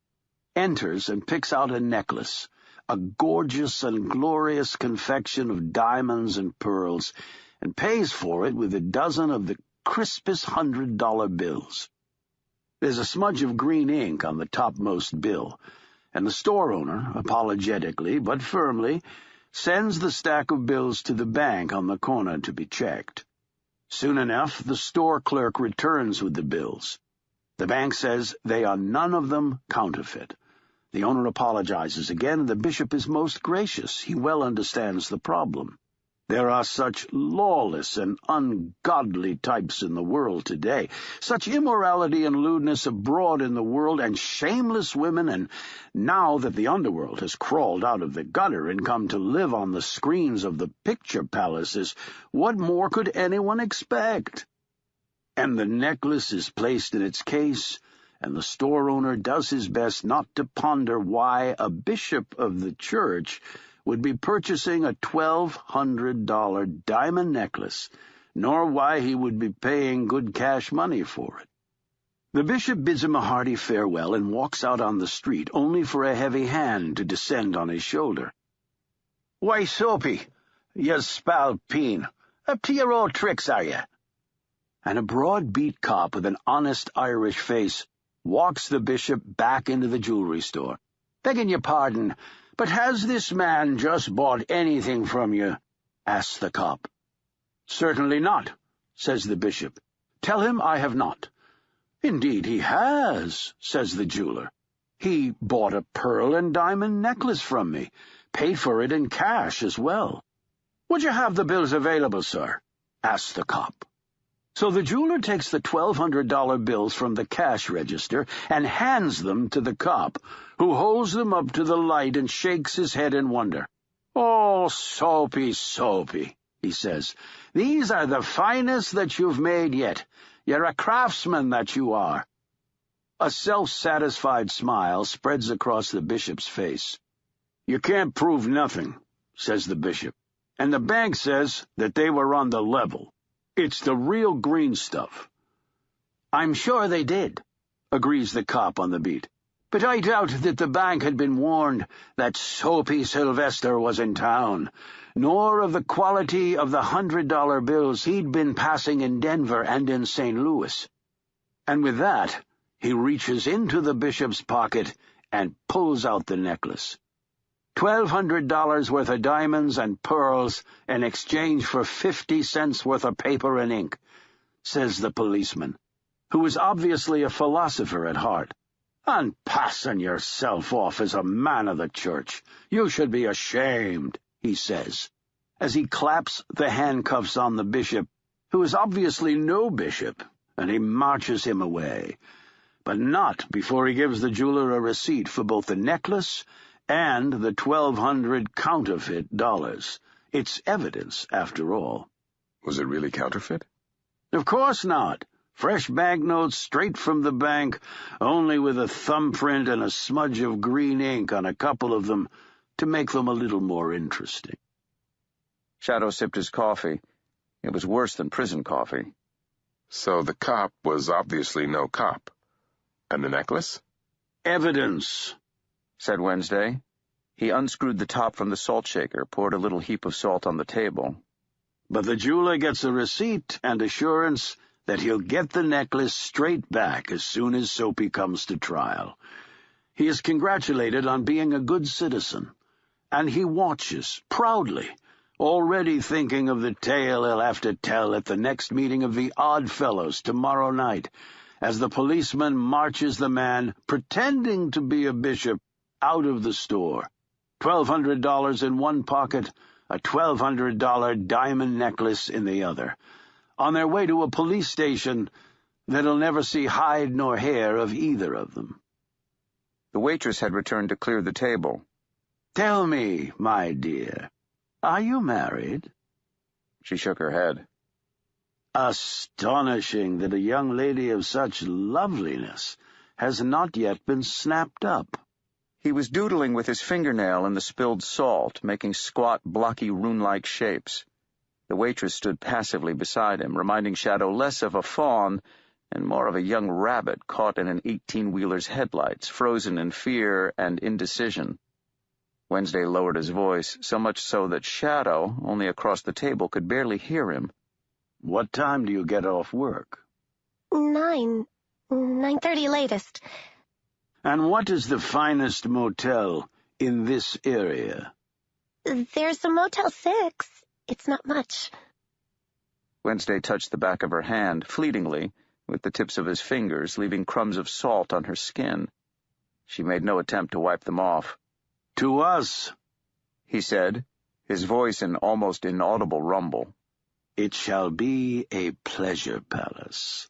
enters and picks out a necklace, a gorgeous and glorious confection of diamonds and pearls, and pays for it with a dozen of the crispest $100 bills. There's a smudge of green ink on the topmost bill, and the store owner, apologetically but firmly, sends the stack of bills to the bank on the corner to be checked. Soon enough, the store clerk returns with the bills. The bank says they are none of them counterfeit. The owner apologizes again, and the bishop is most gracious. He well understands the problem. There are such lawless and ungodly types in the world today, such immorality and lewdness abroad in the world, and shameless women, and now that the underworld has crawled out of the gutter and come to live on the screens of the picture palaces, what more could anyone expect? And the necklace is placed in its case, and the store owner does his best not to ponder why a bishop of the church would be purchasing a $1,200 diamond necklace, nor why he would be paying good cash money for it. The bishop bids him a hearty farewell and walks out on the street, only for a heavy hand to descend on his shoulder. "Why, Soapy, you spalpeen, up to your old tricks, are you?" And a broad-beat cop with an honest Irish face walks the bishop back into the jewelry store. "Begging your pardon, but has this man just bought anything from you?" asks the cop. "Certainly not," says the bishop. "Tell him I have not." "Indeed he has," says the jeweler. "He bought a pearl and diamond necklace from me, paid for it in cash as well." "Would you have the bills available, sir?" asks the cop. So the jeweler takes the $1,200 bills from the cash register and hands them to the cop, who holds them up to the light and shakes his head in wonder. "Oh, Soapy, Soapy," he says, "these are the finest that you've made yet. You're a craftsman, that you are." A self-satisfied smile spreads across the bishop's face. "You can't prove nothing," says the bishop, "and the bank says that they were on the level. It's the real green stuff." "I'm sure they did," agrees the cop on the beat. "But I doubt that the bank had been warned that Soapy Sylvester was in town, nor of the quality of the $100 bills he'd been passing in Denver and in St. Louis." And with that, he reaches into the bishop's pocket and pulls out the necklace. $1,200 worth of diamonds and pearls in exchange for 50 cents worth of paper and ink, says the policeman, who is obviously a philosopher at heart. "And passing yourself off as a man of the church. You should be ashamed," he says, as he claps the handcuffs on the bishop, who is obviously no bishop, and he marches him away. But not before he gives the jeweler a receipt for both the necklace and the 1,200 counterfeit dollars. It's evidence, after all. Was it really counterfeit? Of course not. Fresh banknotes straight from the bank, only with a thumbprint and a smudge of green ink on a couple of them to make them a little more interesting. Shadow sipped his coffee. It was worse than prison coffee. So the cop was obviously no cop. And the necklace? Evidence, said Wednesday. He unscrewed the top from the salt shaker, poured a little heap of salt on the table. But the jeweler gets a receipt and assurance that he'll get the necklace straight back as soon as Soapy comes to trial. He is congratulated on being a good citizen, and he watches, proudly, already thinking of the tale he'll have to tell at the next meeting of the Odd Fellows tomorrow night, as the policeman marches the man, pretending to be a bishop, out of the store. $1,200 in one pocket, a $1,200 diamond necklace in the other, on their way to a police station that'll never see hide nor hair of either of them. The waitress had returned to clear the table. "Tell me, my dear, are you married?" She shook her head. Astonishing that a young lady of such loveliness has not yet been snapped up. He was doodling with his fingernail in the spilled salt, making squat, blocky, rune-like shapes. The waitress stood passively beside him, reminding Shadow less of a fawn and more of a young rabbit caught in an 18-wheeler's headlights, frozen in fear and indecision. Wednesday lowered his voice, so much so that Shadow, only across the table, could barely hear him. What time do you get off work? 9:30 latest. And what is the finest motel in this area? There's a Motel 6. It's not much. Wednesday touched the back of her hand, fleetingly, with the tips of his fingers, leaving crumbs of salt on her skin. She made no attempt to wipe them off. To us, he said, his voice an almost inaudible rumble. It shall be a pleasure palace.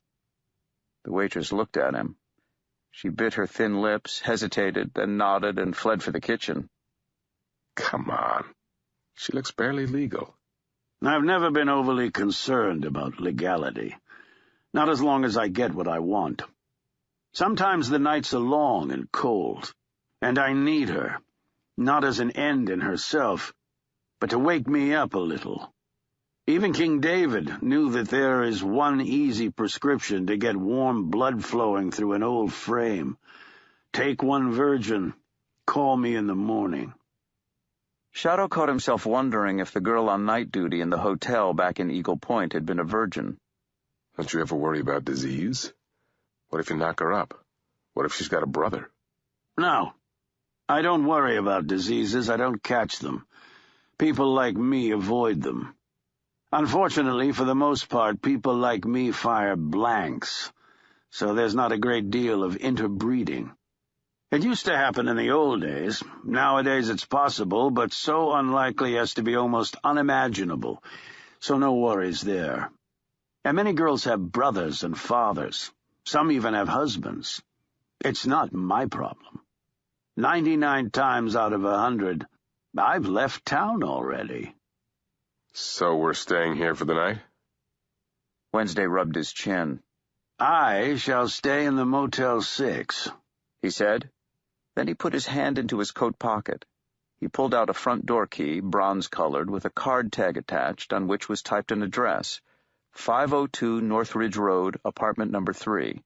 The waitress looked at him. She bit her thin lips, hesitated, then nodded and fled for the kitchen. Come on. She looks barely legal. I've never been overly concerned about legality. Not as long as I get what I want. Sometimes the nights are long and cold, and I need her, not as an end in herself, but to wake me up a little. Even King David knew that there is one easy prescription to get warm blood flowing through an old frame. Take one virgin, call me in the morning. Shadow caught himself wondering if the girl on night duty in the hotel back in Eagle Point had been a virgin. Don't you ever worry about disease? What if you knock her up? What if she's got a brother? No. I don't worry about diseases. I don't catch them. People like me avoid them. Unfortunately, for the most part, people like me fire blanks, so there's not a great deal of interbreeding. It used to happen in the old days. Nowadays it's possible, but so unlikely as to be almost unimaginable, so no worries there. And many girls have brothers and fathers. Some even have husbands. It's not my problem. 99 times out of 100, I've left town already. So we're staying here for the night? Wednesday rubbed his chin. I shall stay in the Motel 6, he said. Then he put his hand into his coat pocket. He pulled out a front door key, bronze-colored, with a card tag attached, on which was typed an address, 502 Northridge Road, apartment number 3.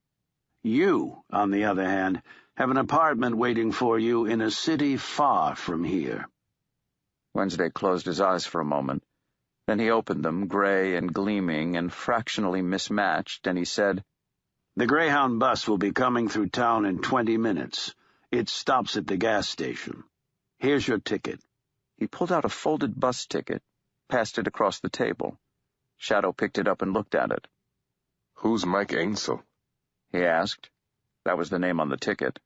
You, on the other hand, have an apartment waiting for you in a city far from here. Wednesday closed his eyes for a moment. Then he opened them, gray and gleaming and fractionally mismatched, and he said, The Greyhound bus will be coming through town in 20 minutes. It stops at the gas station. Here's your ticket. He pulled out a folded bus ticket, passed it across the table. Shadow picked it up and looked at it. Who's Mike Ainsel? He asked. That was the name on the ticket.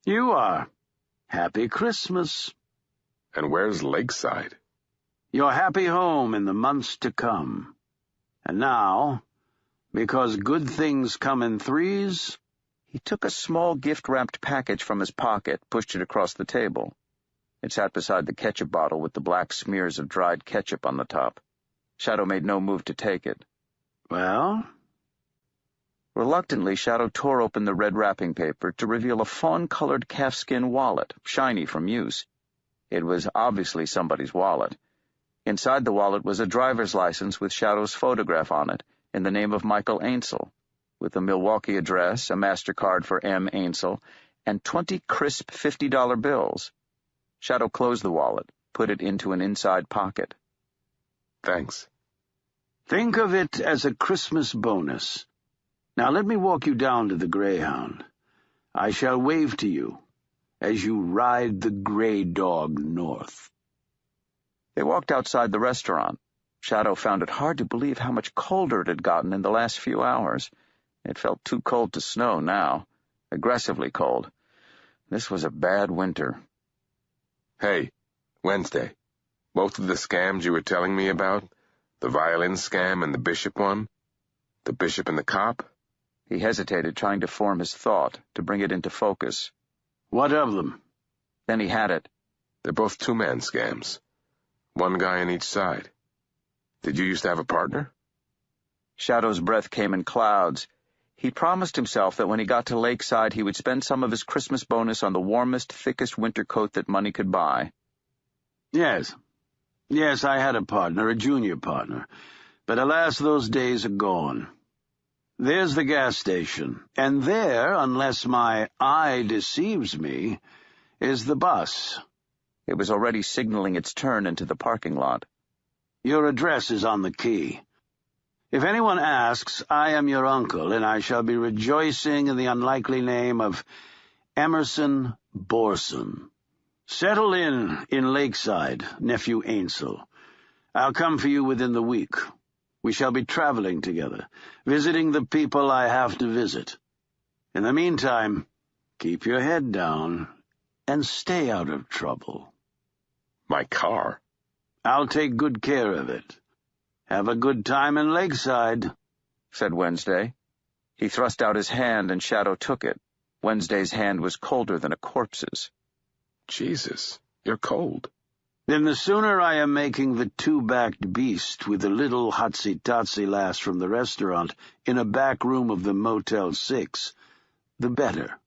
You are. Happy Christmas. And where's Lakeside? Your happy home in the months to come. And now, because good things come in threes, he took a small gift-wrapped package from his pocket, pushed it across the table. It sat beside the ketchup bottle with the black smears of dried ketchup on the top. Shadow made no move to take it. Well? Reluctantly, Shadow tore open the red wrapping paper to reveal a fawn-colored calfskin wallet, shiny from use. It was obviously somebody's wallet. Inside the wallet was a driver's license with Shadow's photograph on it, in the name of Michael Ainsel, with a Milwaukee address, a MasterCard for M. Ainsel, and 20 crisp $50 bills. Shadow closed the wallet, put it into an inside pocket. Thanks. Think of it as a Christmas bonus. Now let me walk you down to the Greyhound. I shall wave to you as you ride the gray dog north. They walked outside the restaurant. Shadow found it hard to believe how much colder it had gotten in the last few hours. It felt too cold to snow now, aggressively cold. This was a bad winter. Hey, Wednesday, both of the scams you were telling me about, the violin scam and the bishop one, the bishop and the cop? He hesitated, trying to form his thought, to bring it into focus. What of them? Then he had it. They're both two-man scams. One guy on each side. Did you used to have a partner? Shadow's breath came in clouds. He promised himself that when he got to Lakeside he would spend some of his Christmas bonus on the warmest, thickest winter coat that money could buy. Yes. Yes, I had a partner, a junior partner. But alas, those days are gone. There's the gas station, and there, unless my eye deceives me, is the bus. It was already signaling its turn into the parking lot. Your address is on the key. If anyone asks, I am your uncle, and I shall be rejoicing in the unlikely name of Emerson Borson. Settle in Lakeside, nephew Ainsel. I'll come for you within the week. We shall be traveling together, visiting the people I have to visit. In the meantime, keep your head down and stay out of trouble. My car? I'll take good care of it. Have a good time in Lakeside, said Wednesday. He thrust out his hand, and Shadow took it. Wednesday's hand was colder than a corpse's. Jesus, you're cold. Then the sooner I am making the two-backed beast with the little hotsy-totsy lass from the restaurant in a back room of the Motel 6, the better.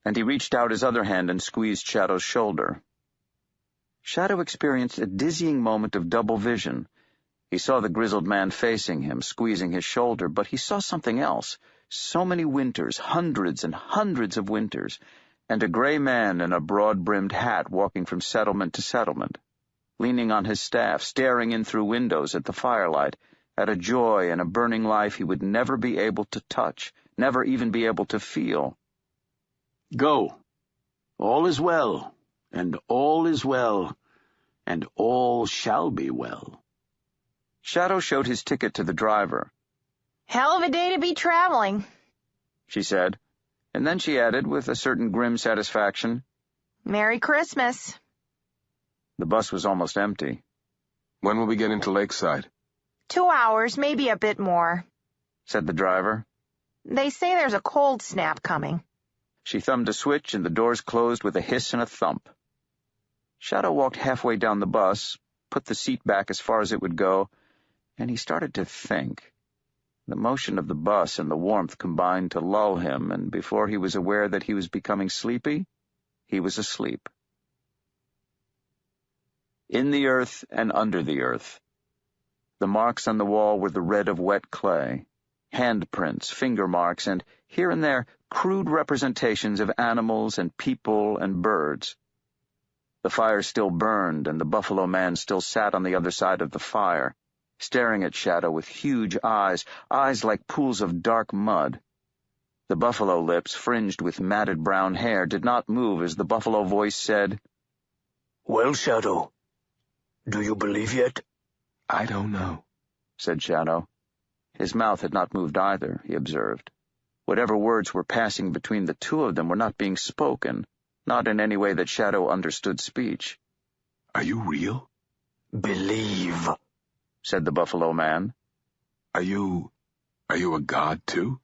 And he reached out his other hand and squeezed Shadow's shoulder. Shadow experienced a dizzying moment of double vision. He saw the grizzled man facing him, squeezing his shoulder, but he saw something else. So many winters, hundreds and hundreds of winters, and a gray man in a broad-brimmed hat walking from settlement to settlement, leaning on his staff, staring in through windows at the firelight, at a joy and a burning life he would never be able to touch, never even be able to feel. Go. All is well, and all is well, and all shall be well. Shadow showed his ticket to the driver. Hell of a day to be traveling, she said, and then she added with a certain grim satisfaction, Merry Christmas. The bus was almost empty. When will we get into Lakeside? 2 hours, maybe a bit more, said the driver. They say there's a cold snap coming. She thumbed a switch, and the doors closed with a hiss and a thump. Shadow walked halfway down the bus, put the seat back as far as it would go, and he started to think. The motion of the bus and the warmth combined to lull him, and before he was aware that he was becoming sleepy, he was asleep. In the earth and under the earth. The marks on the wall were the red of wet clay, handprints, finger marks, and, here and there, crude representations of animals and people and birds. The fire still burned, and the buffalo man still sat on the other side of the fire, staring at Shadow with huge eyes like pools of dark mud. The buffalo lips, fringed with matted brown hair, did not move as the buffalo voice said, Well, Shadow, do you believe yet? I don't know, said Shadow. His mouth had not moved either, he observed. Whatever words were passing between the two of them were not being spoken, not in any way that Shadow understood speech. Are you real? Believe, said the buffalo man. Are you a god, too?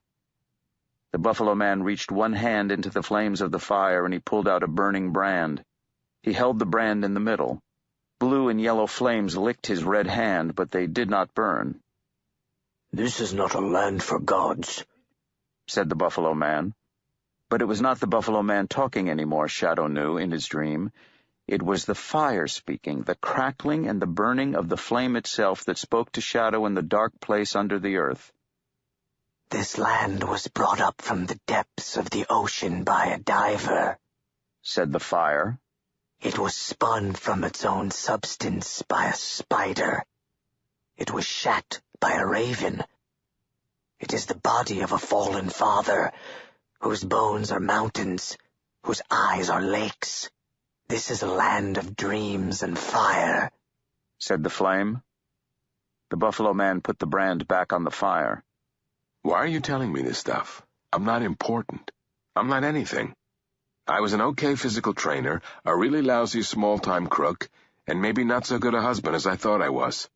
The buffalo man reached one hand into the flames of the fire, and he pulled out a burning brand. He held the brand in the middle. Blue and yellow flames licked his red hand, but they did not burn. This is not a land for gods, said the buffalo man. But it was not the buffalo man talking anymore, Shadow knew in his dream. It was the fire speaking, the crackling and the burning of the flame itself that spoke to Shadow in the dark place under the earth. This land was brought up from the depths of the ocean by a diver, said the fire. It was spun from its own substance by a spider. It was shat by a raven. It is the body of a fallen father, whose bones are mountains, whose eyes are lakes. This is a land of dreams and fire, said the flame. The buffalo man put the brand back on the fire. Why are you telling me this stuff? I'm not important. I'm not anything. I was an okay physical trainer, a really lousy small-time crook, and maybe not so good a husband as I thought I was.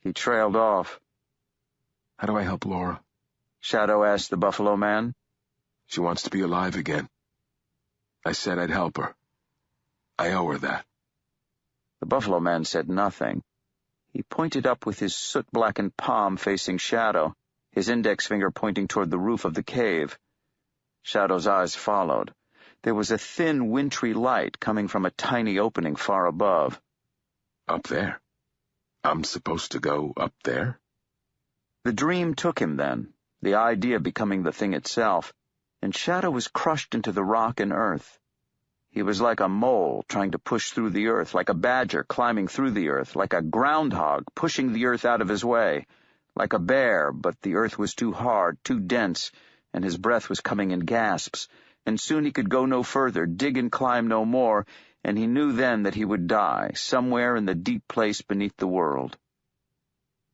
He trailed off. How do I help Laura? Shadow asked the buffalo man. She wants to be alive again. I said I'd help her. I owe her that. The buffalo man said nothing. He pointed up with his soot-blackened palm facing Shadow, his index finger pointing toward the roof of the cave. Shadow's eyes followed. There was a thin, wintry light coming from a tiny opening far above. Up there? I'm supposed to go up there? The dream took him then, the idea becoming the thing itself, and Shadow was crushed into the rock and earth. He was like a mole trying to push through the earth, like a badger climbing through the earth, like a groundhog pushing the earth out of his way, like a bear, but the earth was too hard, too dense, and his breath was coming in gasps, and soon he could go no further, dig and climb no more, and he knew then that he would die, somewhere in the deep place beneath the world.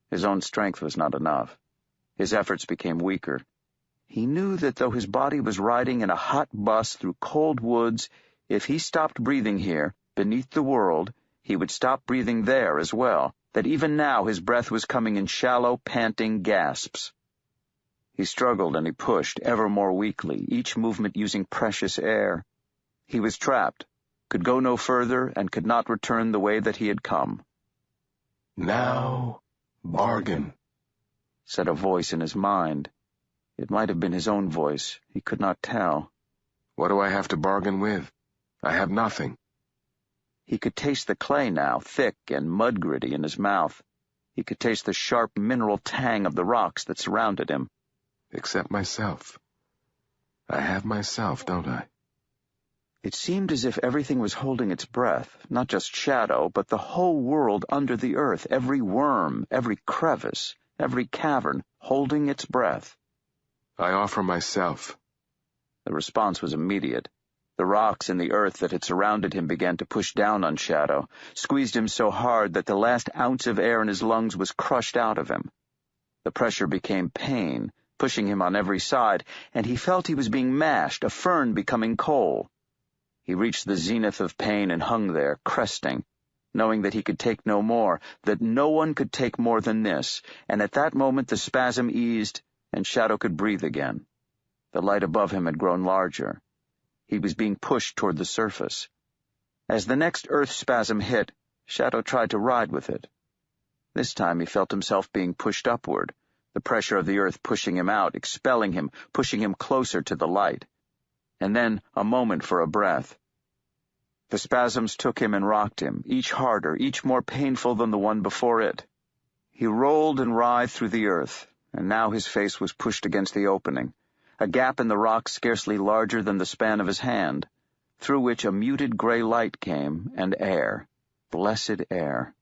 His own strength was not enough. His efforts became weaker. He knew that though his body was riding in a hot bus through cold woods, if he stopped breathing here, beneath the world, he would stop breathing there as well, that even now his breath was coming in shallow, panting gasps. He struggled and he pushed, ever more weakly, each movement using precious air. He was trapped, could go no further, and could not return the way that he had come. "Now, bargain," said a voice in his mind. It might have been his own voice. He could not tell. "What do I have to bargain with? I have nothing." He could taste the clay now, thick and mud-gritty in his mouth. He could taste the sharp mineral tang of the rocks that surrounded him. "Except myself. I have myself, don't I?" It seemed as if everything was holding its breath, not just Shadow, but the whole world under the earth, every worm, every crevice, every cavern, holding its breath. "I offer myself." The response was immediate. The rocks in the earth that had surrounded him began to push down on Shadow, squeezed him so hard that the last ounce of air in his lungs was crushed out of him. The pressure became pain, pushing him on every side, and he felt he was being mashed, a fern becoming coal. He reached the zenith of pain and hung there, cresting, knowing that he could take no more, that no one could take more than this, and at that moment the spasm eased, and Shadow could breathe again. The light above him had grown larger. He was being pushed toward the surface. As the next earth spasm hit, Shadow tried to ride with it. This time he felt himself being pushed upward, the pressure of the earth pushing him out, expelling him, pushing him closer to the light. And then a moment for a breath. The spasms took him and rocked him, each harder, each more painful than the one before it. He rolled and writhed through the earth, and now his face was pushed against the opening, a gap in the rock scarcely larger than the span of his hand, through which a muted gray light came, and air, blessed air.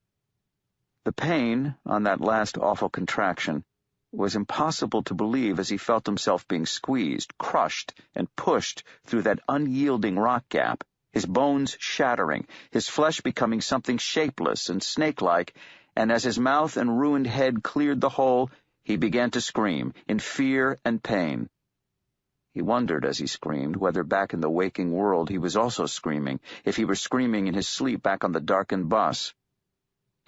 The pain, on that last awful contraction, was impossible to believe as he felt himself being squeezed, crushed, and pushed through that unyielding rock gap, his bones shattering, his flesh becoming something shapeless and snake-like, and as his mouth and ruined head cleared the hole, he began to scream, in fear and pain. He wondered as he screamed whether back in the waking world he was also screaming, if he were screaming in his sleep back on the darkened bus.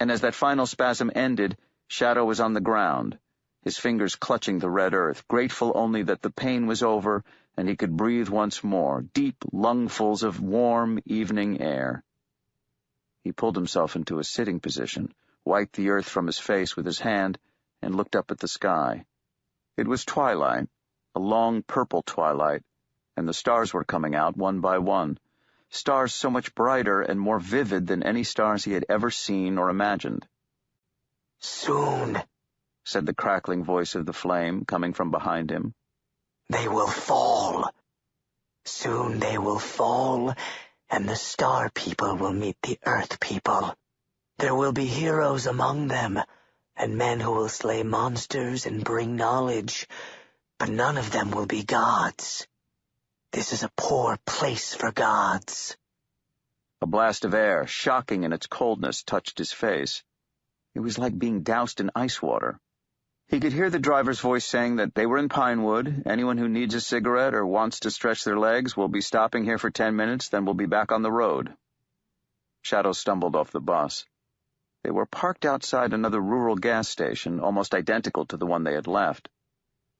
And as that final spasm ended, Shadow was on the ground, his fingers clutching the red earth, grateful only that the pain was over and he could breathe once more, deep lungfuls of warm evening air. He pulled himself into a sitting position, wiped the earth from his face with his hand, and looked up at the sky. It was twilight, a long purple twilight, and the stars were coming out one by one, stars so much brighter and more vivid than any stars he had ever seen or imagined. "Soon," said the crackling voice of the flame coming from behind him, "they will fall. Soon they will fall, and the star people will meet the earth people. There will be heroes among them, and men who will slay monsters and bring knowledge, but none of them will be gods. This is a poor place for gods." A blast of air, shocking in its coldness, touched his face. It was like being doused in ice water. He could hear the driver's voice saying that they were in Pinewood. Anyone who needs a cigarette or wants to stretch their legs will be stopping here for 10 minutes, then we'll be back on the road. Shadow stumbled off the bus. They were parked outside another rural gas station, almost identical to the one they had left.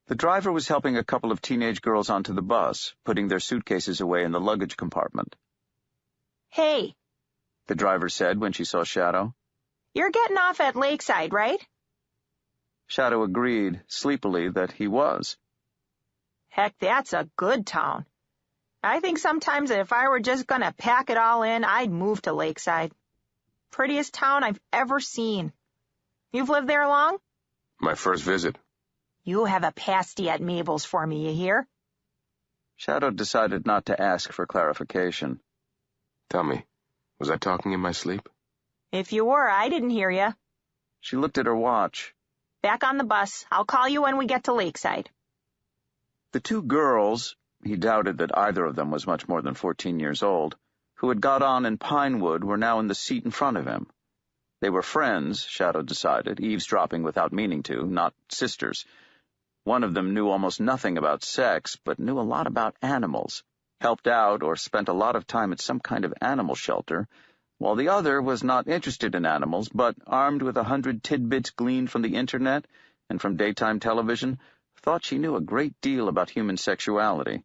The driver was helping a couple of teenage girls onto the bus, putting their suitcases away in the luggage compartment. "Hey," the driver said when she saw Shadow. "You're getting off at Lakeside, right?" Shadow agreed, sleepily, that he was. "Heck, that's a good town. I think sometimes that if I were just gonna pack it all in, I'd move to Lakeside. Prettiest town I've ever seen. You've lived there long?" My first visit. You have a pasty at Mabel's for me, you hear? Shadow decided not to ask for clarification. Tell me, was I talking in my sleep? If you were, I didn't hear you. She looked at her watch. Back on the bus. I'll call you when we get to Lakeside. The two girls, he doubted that either of them was much more than 14 years old, who had got on in Pinewood were now in the seat in front of him. They were friends, Shadow decided, eavesdropping without meaning to, not sisters. One of them knew almost nothing about sex, but knew a lot about animals, helped out or spent a lot of time at some kind of animal shelter, while the other was not interested in animals, but, armed with 100 tidbits gleaned from the internet and from daytime television, thought she knew a great deal about human sexuality.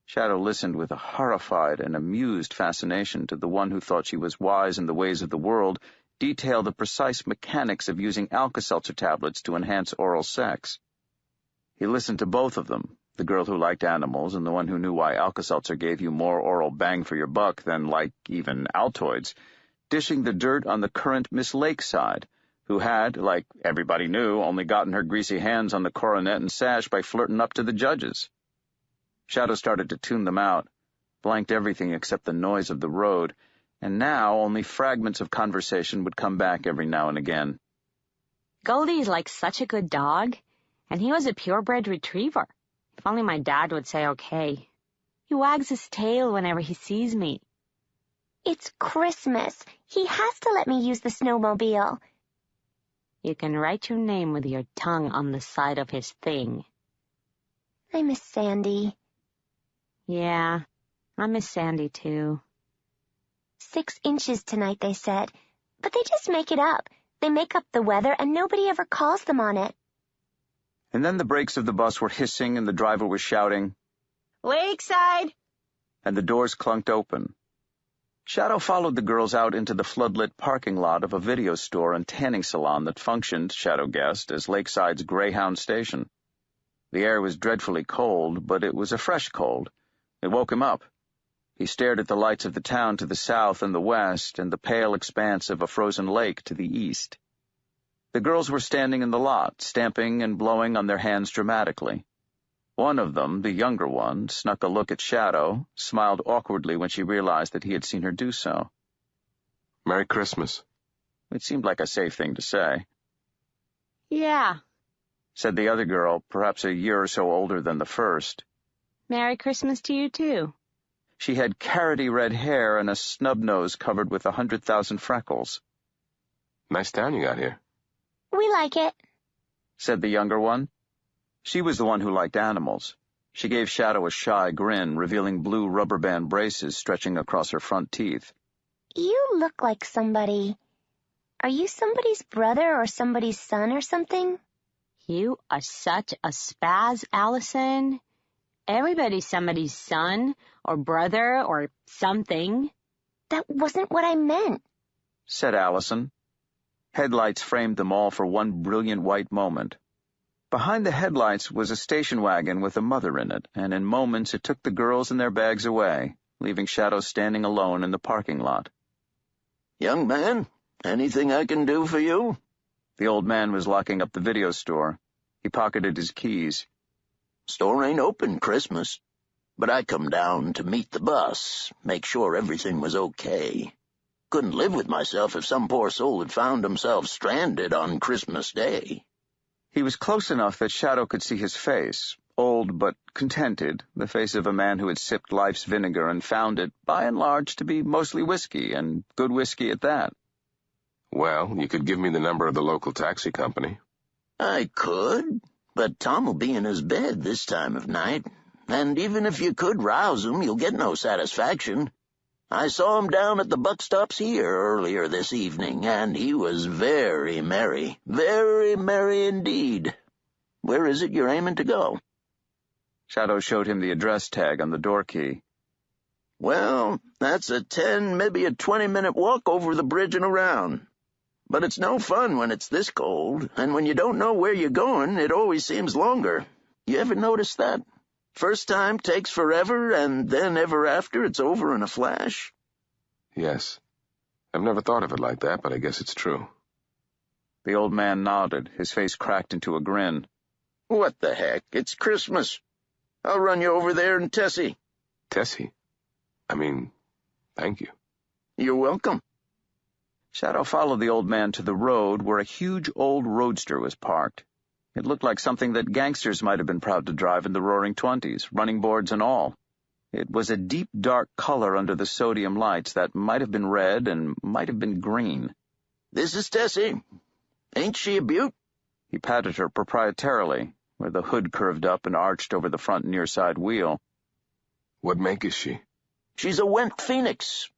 Shadow listened with a horrified and amused fascination to the one who thought she was wise in the ways of the world detail the precise mechanics of using Alka-Seltzer tablets to enhance oral sex. He listened to both of them, the girl who liked animals and the one who knew why Alka-Seltzer gave you more oral bang for your buck than, like, even Altoids, dishing the dirt on the current Miss Lakeside, who had, like everybody knew, only gotten her greasy hands on the coronet and sash by flirting up to the judges. Shadow started to tune them out, blanked everything except the noise of the road, and now only fragments of conversation would come back every now and again. Goldie's like such a good dog, and he was a purebred retriever. If only my dad would say okay. He wags his tail whenever he sees me. It's Christmas. He has to let me use the snowmobile. You can write your name with your tongue on the side of his thing. I miss Sandy. Yeah, I miss Sandy too. 6 inches tonight, they said. But they just make it up. They make up the weather, and nobody ever calls them on it. And then the brakes of the bus were hissing and the driver was shouting, Lakeside! And the doors clunked open. Shadow followed the girls out into the floodlit parking lot of a video store and tanning salon that functioned, Shadow guessed, as Lakeside's Greyhound station. The air was dreadfully cold, but it was a fresh cold. It woke him up. He stared at the lights of the town to the south and the west and the pale expanse of a frozen lake to the east. The girls were standing in the lot, stamping and blowing on their hands dramatically. One of them, the younger one, snuck a look at Shadow, smiled awkwardly when she realized that he had seen her do so. Merry Christmas. It seemed like a safe thing to say. Yeah, said the other girl, perhaps a year or so older than the first. Merry Christmas to you too. She had carroty red hair and a snub nose covered with 100,000 freckles. Nice town you got here. We like it, said the younger one. She was the one who liked animals. She gave Shadow a shy grin, revealing blue rubber band braces stretching across her front teeth. You look like somebody. Are you somebody's brother or somebody's son or something? You are such a spaz, Allison. Everybody's somebody's son or brother or something. That wasn't what I meant, said Allison. Headlights framed them all for one brilliant white moment. Behind the headlights was a station wagon with a mother in it, and in moments it took the girls and their bags away, leaving Shadow standing alone in the parking lot. Young man, anything I can do for you? The old man was locking up the video store. He pocketed his keys. Store ain't open Christmas, but I come down to meet the bus, make sure everything was okay. Couldn't live with myself if some poor soul had found himself stranded on Christmas Day. He was close enough that Shadow could see his face, old but contented, the face of a man who had sipped life's vinegar and found it, by and large, to be mostly whiskey, and good whiskey at that. Well, you could give me the number of the local taxi company. I could, but Tom will be in his bed this time of night, and even if you could rouse him, you'll get no satisfaction. I saw him down at the buck stops here earlier this evening, and he was very merry indeed. Where is it you're aiming to go? Shadow showed him the address tag on the door key. Well, that's a 10, maybe a 20-minute walk over the bridge and around. But it's no fun when it's this cold, and when you don't know where you're going, it always seems longer. You ever notice that? First time takes forever, and then ever after it's over in a flash? Yes. I've never thought of it like that, but I guess it's true. The old man nodded, his face cracked into a grin. What the heck? It's Christmas. I'll run you over there and Tessie. Tessie? Thank you. You're welcome. Shadow followed the old man to the road where a huge old roadster was parked. It looked like something that gangsters might have been proud to drive in the Roaring Twenties, running boards and all. It was a deep, dark color under the sodium lights that might have been red and might have been green. This is Tessie. Ain't she a beaut? He patted her proprietarily, where the hood curved up and arched over the front near side wheel. What make is she? She's a Wendt Phoenix.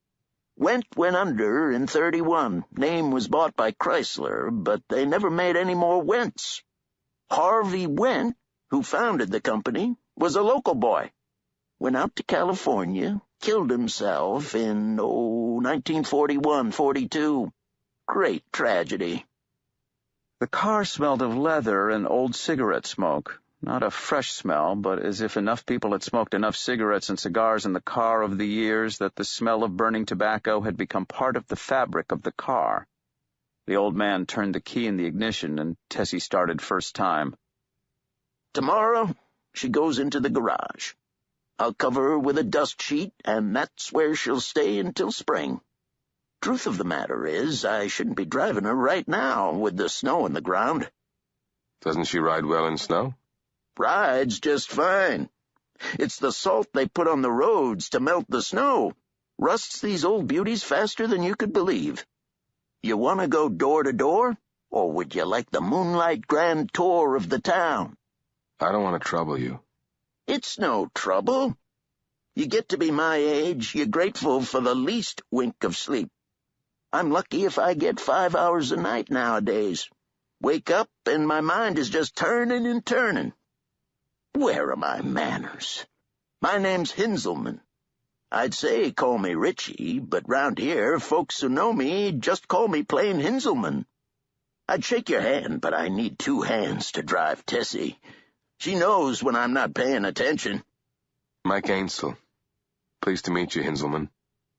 Wendt went under in 31. Name was bought by Chrysler, but they never made any more Wendts. Harvey Wendt, who founded the company, was a local boy. Went out to California, killed himself in, 1941-42. Great tragedy. The car smelled of leather and old cigarette smoke. Not a fresh smell, but as if enough people had smoked enough cigarettes and cigars in the car over the years that the smell of burning tobacco had become part of the fabric of the car. The old man turned the key in the ignition, and Tessie started first time. Tomorrow, she goes into the garage. I'll cover her with a dust sheet, and that's where she'll stay until spring. Truth of the matter is, I shouldn't be driving her right now with the snow on the ground. Doesn't she ride well in snow? Rides just fine. It's the salt they put on the roads to melt the snow. Rusts these old beauties faster than you could believe. You want to go door to door, or would you like the moonlight grand tour of the town? I don't want to trouble you. It's no trouble. You get to be my age, you're grateful for the least wink of sleep. I'm lucky if I get 5 hours a night nowadays. Wake up and my mind is just turning and turning. Where are my manners? My name's Hinzelman. I'd say call me Richie, but round here, folks who know me just call me plain Hinzelman. I'd shake your hand, but I need 2 hands to drive Tessie. She knows when I'm not paying attention. Mike Ainsel. Pleased to meet you, Hinzelman.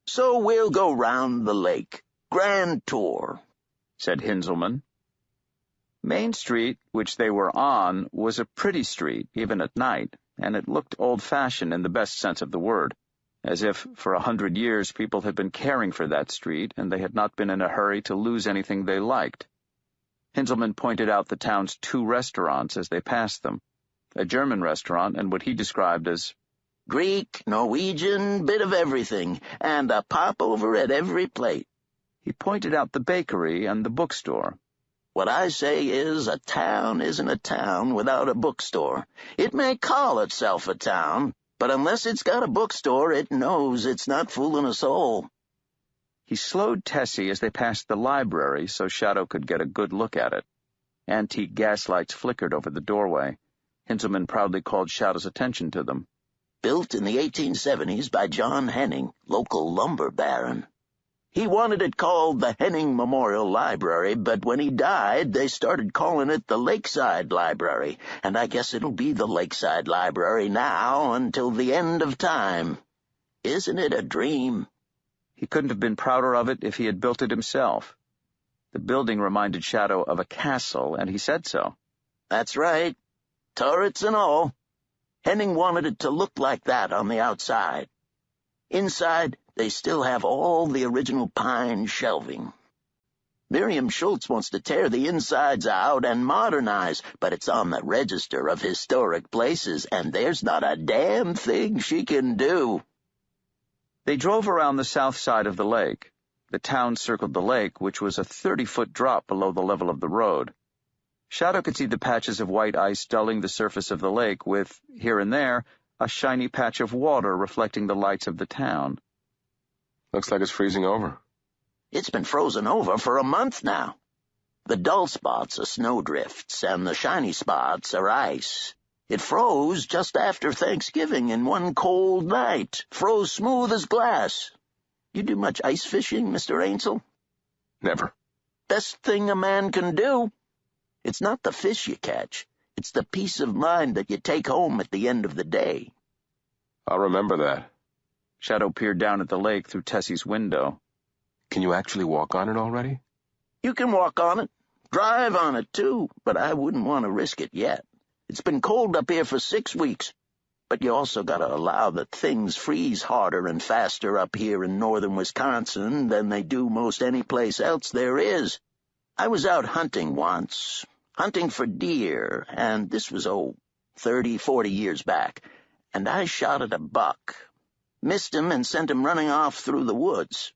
So we'll go round the lake. Grand tour, said Hinzelman. Main Street, which they were on, was a pretty street, even at night, and it looked old-fashioned in the best sense of the word, as if for 100 years people had been caring for that street and they had not been in a hurry to lose anything they liked. Hinzelman pointed out the town's 2 restaurants as they passed them, a German restaurant and what he described as Greek, Norwegian, bit of everything, and a popover at every plate. He pointed out the bakery and the bookstore. What I say is a town isn't a town without a bookstore. It may call itself a town, but unless it's got a bookstore, it knows it's not fooling a soul. He slowed Tessie as they passed the library so Shadow could get a good look at it. Antique gaslights flickered over the doorway. Hinzelman proudly called Shadow's attention to them. Built in the 1870s by John Henning, local lumber baron. He wanted it called the Henning Memorial Library, but when he died, they started calling it the Lakeside Library, and I guess it'll be the Lakeside Library now until the end of time. Isn't it a dream? He couldn't have been prouder of it if he had built it himself. The building reminded Shadow of a castle, and he said so. That's right. Turrets and all. Henning wanted it to look like that on the outside. Inside, they still have all the original pine shelving. Miriam Schultz wants to tear the insides out and modernize, but it's on the Register of Historic Places, and there's not a damn thing she can do. They drove around the south side of the lake. The town circled the lake, which was a 30-foot drop below the level of the road. Shadow could see the patches of white ice dulling the surface of the lake with, here and there, a shiny patch of water reflecting the lights of the town. Looks like it's freezing over. It's been frozen over for a month now. The dull spots are snowdrifts, and the shiny spots are ice. It froze just after Thanksgiving in one cold night. Froze smooth as glass. You do much ice fishing, Mr. Ainsel? Never. Best thing a man can do. It's not the fish you catch. It's the peace of mind that you take home at the end of the day. I'll remember that. Shadow peered down at the lake through Tessie's window. Can you actually walk on it already? You can walk on it. Drive on it, too, but I wouldn't want to risk it yet. It's been cold up here for 6 weeks. But you also gotta allow that things freeze harder and faster up here in northern Wisconsin than they do most any place else there is. I was out hunting once, hunting for deer, and this was, 30, 40 years back, and I shot at a buck, missed him and sent him running off through the woods.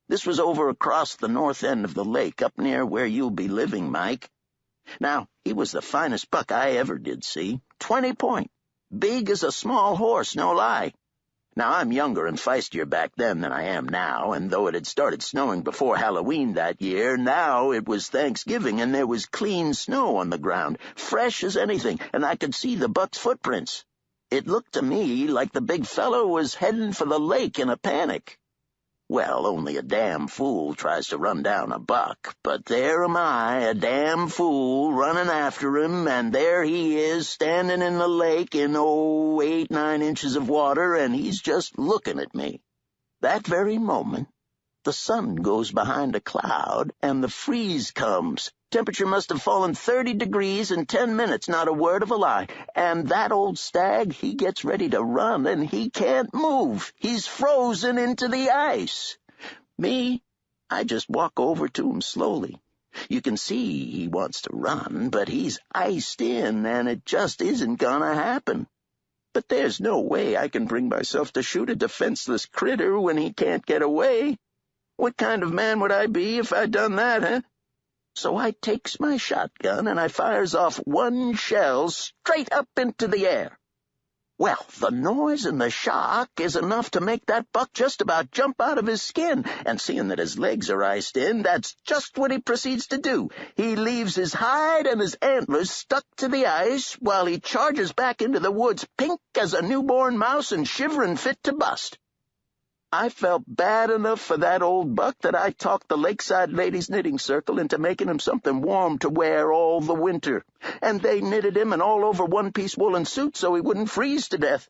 This was over across the north end of the lake, up near where you'll be living, Mike. Now, he was the finest buck I ever did see, 20 point. Big as a small horse, no lie. Now, I'm younger and feistier back then than I am now, and though it had started snowing before Halloween that year, now it was Thanksgiving and there was clean snow on the ground, fresh as anything, and I could see the buck's footprints. It looked to me like the big fellow was heading for the lake in a panic. Well, only a damn fool tries to run down a buck, but there am I, a damn fool, running after him, and there he is, standing in the lake in, 8, 9 inches of water, and he's just looking at me. That very moment, the sun goes behind a cloud, and the freeze comes. Temperature must have fallen 30 degrees in 10 minutes, not a word of a lie. And that old stag, he gets ready to run, and he can't move. He's frozen into the ice. Me, I just walk over to him slowly. You can see he wants to run, but he's iced in, and it just isn't gonna happen. But there's no way I can bring myself to shoot a defenseless critter when he can't get away. What kind of man would I be if I'd done that, huh? So I takes my shotgun and I fires off 1 shell straight up into the air. Well, the noise and the shock is enough to make that buck just about jump out of his skin, and seeing that his legs are iced in, that's just what he proceeds to do. He leaves his hide and his antlers stuck to the ice while he charges back into the woods pink as a newborn mouse and shivering fit to bust. I felt bad enough for that old buck that I talked the Lakeside Ladies Knitting Circle into making him something warm to wear all the winter, and they knitted him an all-over one-piece woolen suit so he wouldn't freeze to death.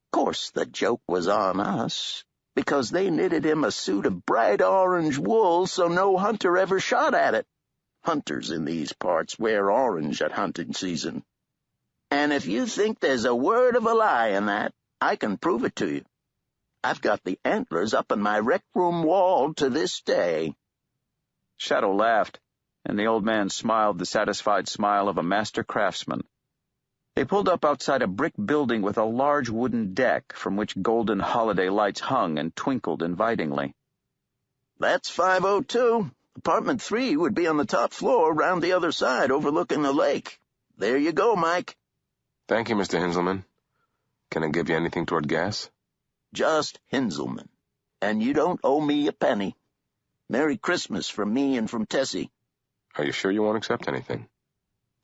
Of course, the joke was on us, because they knitted him a suit of bright orange wool so no hunter ever shot at it. Hunters in these parts wear orange at hunting season. And if you think there's a word of a lie in that, I can prove it to you. I've got the antlers up in my rec room wall to this day. Shadow laughed, and the old man smiled the satisfied smile of a master craftsman. They pulled up outside a brick building with a large wooden deck from which golden holiday lights hung and twinkled invitingly. That's 502. Apartment 3 would be on the top floor round the other side overlooking the lake. There you go, Mike. Thank you, Mr. Hinzelman. Can I give you anything toward gas? Just Hinzelman. And you don't owe me a penny. Merry Christmas from me and from Tessie. Are you sure you won't accept anything?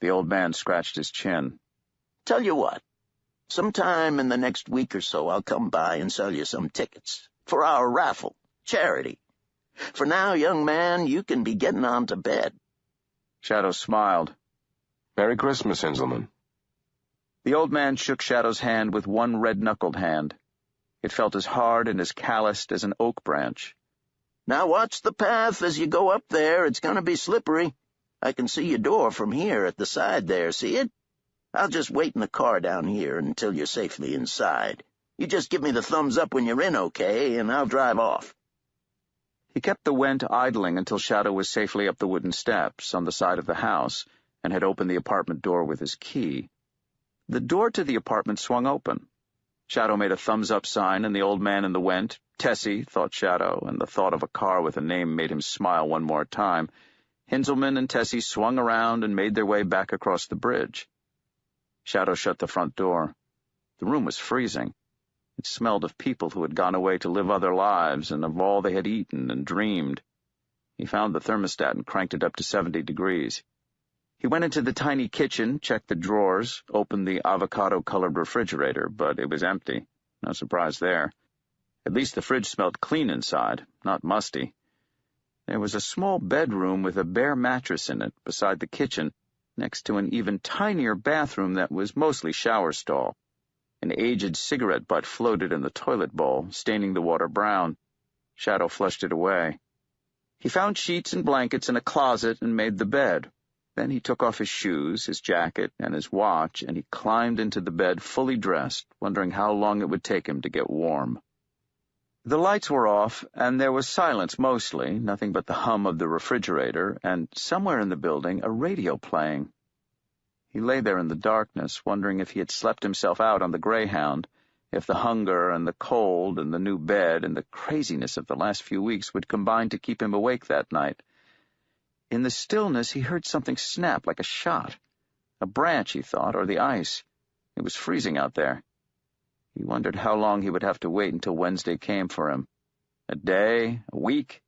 The old man scratched his chin. Tell you what, sometime in the next week or so I'll come by and sell you some tickets for our raffle, charity. For now, young man, you can be getting on to bed. Shadow smiled. Merry Christmas, Hinzelman. The old man shook Shadow's hand with one red-knuckled hand. It felt as hard and as calloused as an oak branch. Now watch the path as you go up there. It's going to be slippery. I can see your door from here at the side there, see it? I'll just wait in the car down here until you're safely inside. You just give me the thumbs up when you're in, okay, and I'll drive off. He kept the Went idling until Shadow was safely up the wooden steps on the side of the house and had opened the apartment door with his key. The door to the apartment swung open. Shadow made a thumbs-up sign, and the old man in the Went, Tessie, thought Shadow, and the thought of a car with a name made him smile one more time. Hinzelman and Tessie swung around and made their way back across the bridge. Shadow shut the front door. The room was freezing. It smelled of people who had gone away to live other lives and of all they had eaten and dreamed. He found the thermostat and cranked it up to 70 degrees. He went into the tiny kitchen, checked the drawers, opened the avocado-colored refrigerator, but it was empty. No surprise there. At least the fridge smelled clean inside, not musty. There was a small bedroom with a bare mattress in it beside the kitchen, next to an even tinier bathroom that was mostly shower stall. An aged cigarette butt floated in the toilet bowl, staining the water brown. Shadow flushed it away. He found sheets and blankets in a closet and made the bed. Then he took off his shoes, his jacket, and his watch, and he climbed into the bed fully dressed, wondering how long it would take him to get warm. The lights were off, and there was silence mostly, nothing but the hum of the refrigerator, and somewhere in the building a radio playing. He lay there in the darkness, wondering if he had slept himself out on the Greyhound, if the hunger and the cold and the new bed and the craziness of the last few weeks would combine to keep him awake that night. In the stillness he heard something snap like a shot. A branch, he thought, or the ice. It was freezing out there. He wondered how long he would have to wait until Wednesday came for him. A day, a week.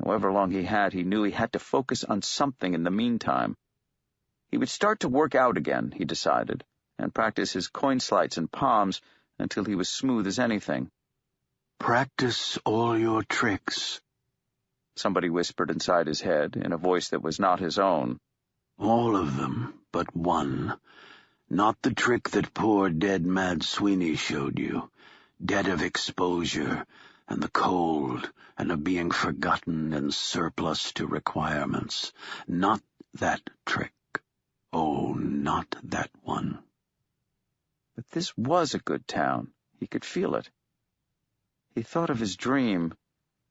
However long he knew he had to focus on something in the meantime. He would start to work out again, he decided, and practice his coin sleights and palms until he was smooth as anything. Practice all your tricks, somebody whispered inside his head in a voice that was not his own. All of them but one. Not the trick that poor dead Mad Sweeney showed you. Dead of exposure, and the cold, and of being forgotten and surplus to requirements. Not that trick. Oh, not that one. But this was a good town. He could feel it. He thought of his dream,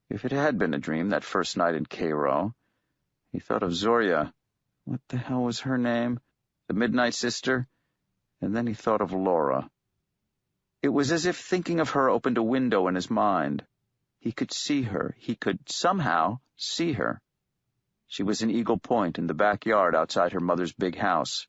if it had been a dream that first night in Cairo. He thought of Zorya. What the hell was her name? The Midnight Sister? And then he thought of Laura. It was as if thinking of her opened a window in his mind. He could see her. He could somehow see her. She was in Eagle Point in the backyard outside her mother's big house.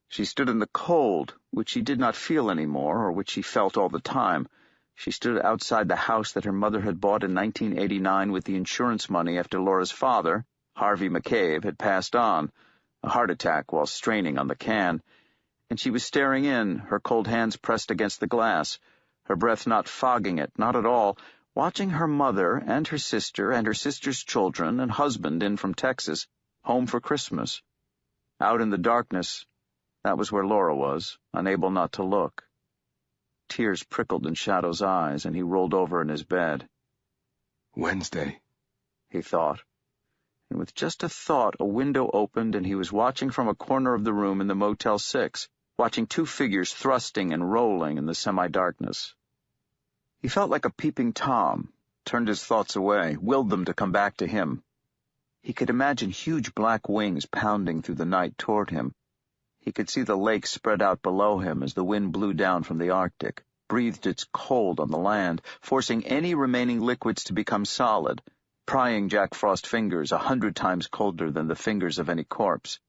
She stood in the cold, which she did not feel anymore, or which she felt all the time. She stood outside the house that her mother had bought in 1989 with the insurance money after Laura's father, Harvey McCabe, had passed on, a heart attack while straining on the can, and she was staring in, her cold hands pressed against the glass, her breath not fogging it, not at all, watching her mother and her sister's children and husband in from Texas, home for Christmas. Out in the darkness, that was where Laura was, unable not to look. Tears prickled in Shadow's eyes, and he rolled over in his bed. Wednesday, he thought. And with just a thought, a window opened, and he was watching from a corner of the room in the Motel 6, watching two figures thrusting and rolling in the semi-darkness. He felt like a peeping Tom, turned his thoughts away, willed them to come back to him. He could imagine huge black wings pounding through the night toward him. He could see the lake spread out below him as the wind blew down from the Arctic, breathed its cold on the land, forcing any remaining liquids to become solid, prying Jack Frost fingers 100 times colder than the fingers of any corpse.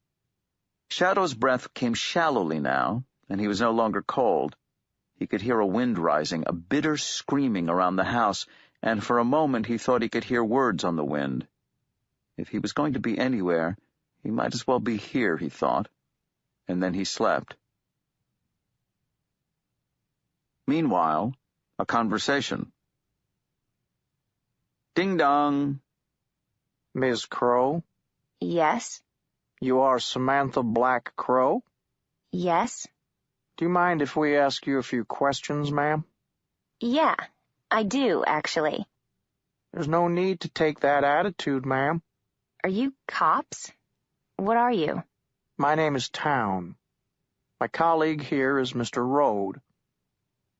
Shadow's breath came shallowly now, and he was no longer cold. He could hear a wind rising, a bitter screaming around the house, and for a moment he thought he could hear words on the wind. If he was going to be anywhere, he might as well be here, he thought. And then he slept. Meanwhile, a conversation. Ding-dong. Ms. Crow? Yes? You are Samantha Black Crow? Yes? Do you mind if we ask you a few questions, ma'am? Yeah, I do, actually. There's no need to take that attitude, ma'am. Are you cops? What are you? My name is Town. My colleague here is Mr. Rode.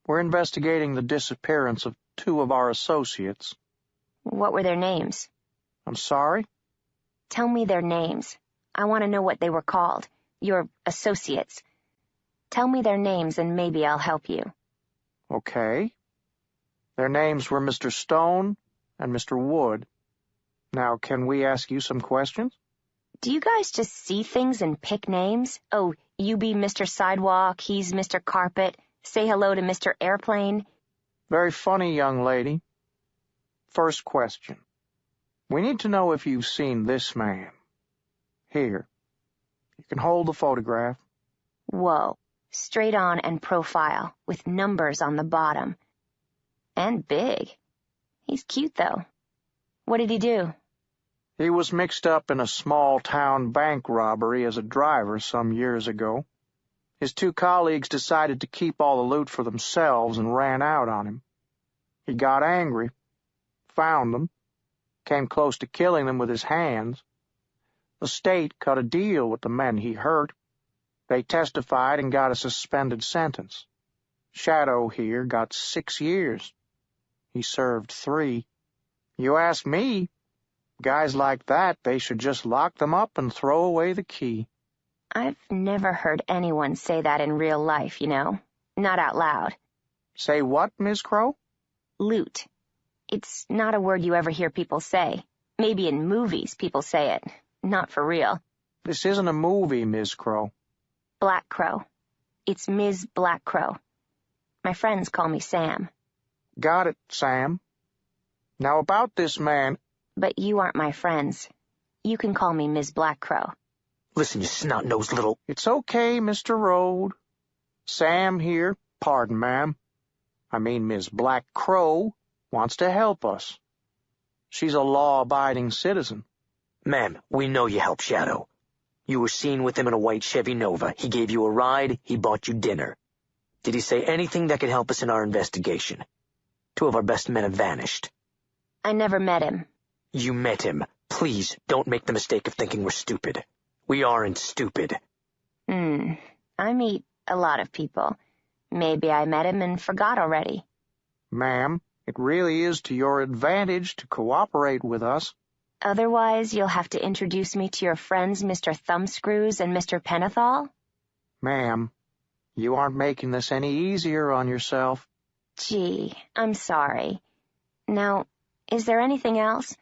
We're investigating the disappearance of 2 of our associates. What were their names? I'm sorry? Tell me their names. I want to know what they were called. Your associates. Tell me their names and maybe I'll help you. Okay. Their names were Mr. Stone and Mr. Wood. Now, can we ask you some questions? Do you guys just see things and pick names? Oh, you be Mr. Sidewalk, he's Mr. Carpet. Say hello to Mr. Airplane. Very funny, young lady. First question. We need to know if you've seen this man. Here. You can hold the photograph. Whoa. Straight on and profile, with numbers on the bottom. And big. He's cute, though. What did he do? He was mixed up in a small-town bank robbery as a driver some years ago. His 2 colleagues decided to keep all the loot for themselves and ran out on him. He got angry, found them, came close to killing them with his hands, The state cut a deal with the men he hurt. They testified and got a suspended sentence. Shadow here got 6 years. He served 3. You ask me, guys like that, they should just lock them up and throw away the key. I've never heard anyone say that in real life, you know. Not out loud. Say what, Miss Crow? Loot. It's not a word you ever hear people say. Maybe in movies people say it. Not for real. This isn't a movie, Miss Crow. Black Crow. It's Ms. Black Crow. My friends call me Sam. Got it, Sam. Now about this man... But you aren't my friends. You can call me Ms. Black Crow. Listen, you snot-nosed little... It's okay, Mr. Road. Sam here, pardon, ma'am. I mean, Ms. Black Crow wants to help us. She's a law-abiding citizen. Ma'am, we know you helped Shadow. You were seen with him in a white Chevy Nova. He gave you a ride. He bought you dinner. Did he say anything that could help us in our investigation? 2 of our best men have vanished. I never met him. You met him. Please, don't make the mistake of thinking we're stupid. We aren't stupid. I meet a lot of people. Maybe I met him and forgot already. Ma'am, it really is to your advantage to cooperate with us. Otherwise, you'll have to introduce me to your friends Mr. Thumbscrews and Mr. Penethal? Ma'am, you aren't making this any easier on yourself. Gee, I'm sorry. Now, is there anything else?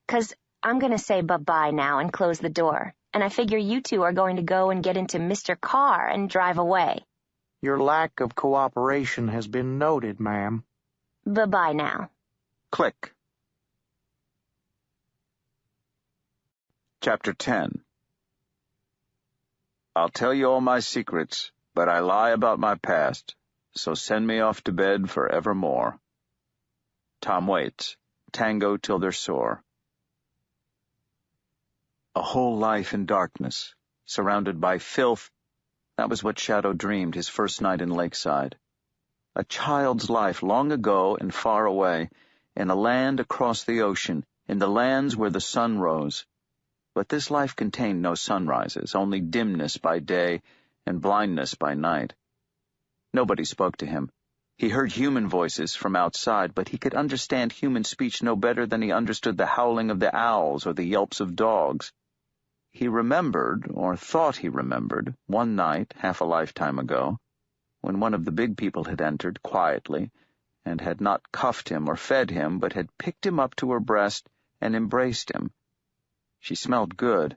'Cause I'm going to say bye-bye now and close the door, and I figure you 2 are going to go and get into Mr. Carr and drive away. Your lack of cooperation has been noted, ma'am. Bye-bye now. Click. Chapter 10. I'll tell you all my secrets, but I lie about my past, so send me off to bed forevermore. Tom Waits, Tango Till They're Sore. A whole life in darkness, surrounded by filth. That was what Shadow dreamed his first night in Lakeside. A child's life long ago and far away, in a land across the ocean, in the lands where the sun rose. But this life contained no sunrises, only dimness by day and blindness by night. Nobody spoke to him. He heard human voices from outside, but he could understand human speech no better than he understood the howling of the owls or the yelps of dogs. He remembered, or thought he remembered, one night, half a lifetime ago, when one of the big people had entered quietly, and had not cuffed him or fed him, but had picked him up to her breast and embraced him. She smelled good.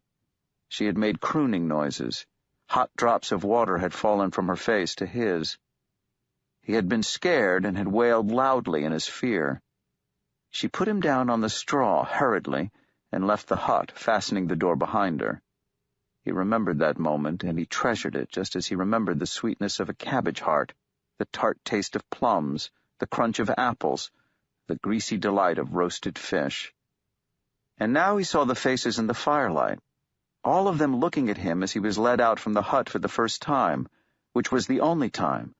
She had made crooning noises. Hot drops of water had fallen from her face to his. He had been scared and had wailed loudly in his fear. She put him down on the straw hurriedly and left the hut, fastening the door behind her. He remembered that moment, and he treasured it just as he remembered the sweetness of a cabbage heart, the tart taste of plums, the crunch of apples, the greasy delight of roasted fish. And now he saw the faces in the firelight, all of them looking at him as he was led out from the hut for the first time, which was the only time.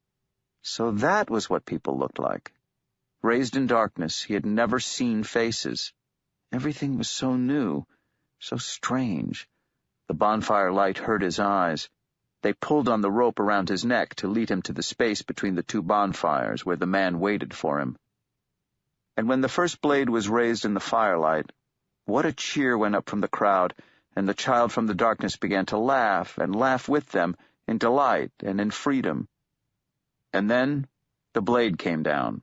So that was what people looked like. Raised in darkness, he had never seen faces. Everything was so new, so strange. The bonfire light hurt his eyes. They pulled on the rope around his neck to lead him to the space between the 2 bonfires where the man waited for him. And when the first blade was raised in the firelight, what a cheer went up from the crowd, and the child from the darkness began to laugh, and laugh with them, in delight and in freedom. And then the blade came down.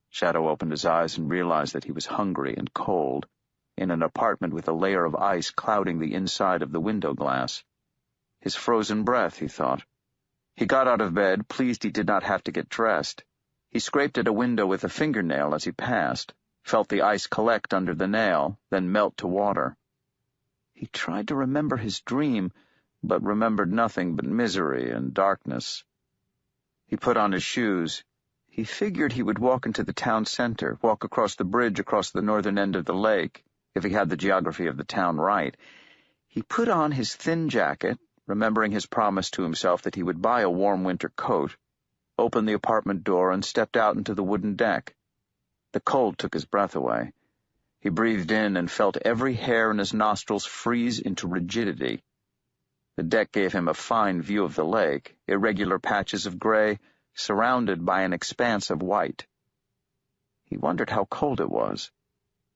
Shadow opened his eyes and realized that he was hungry and cold, in an apartment with a layer of ice clouding the inside of the window glass. His frozen breath, he thought. He got out of bed, pleased he did not have to get dressed. He scraped at a window with a fingernail as he passed, felt the ice collect under the nail, then melt to water. He tried to remember his dream, but remembered nothing but misery and darkness. He put on his shoes. He figured he would walk into the town center, walk across the bridge across the northern end of the lake, if he had the geography of the town right. He put on his thin jacket, remembering his promise to himself that he would buy a warm winter coat, opened the apartment door and stepped out into the wooden deck. The cold took his breath away. He breathed in and felt every hair in his nostrils freeze into rigidity. The deck gave him a fine view of the lake, irregular patches of gray, surrounded by an expanse of white. He wondered how cold it was.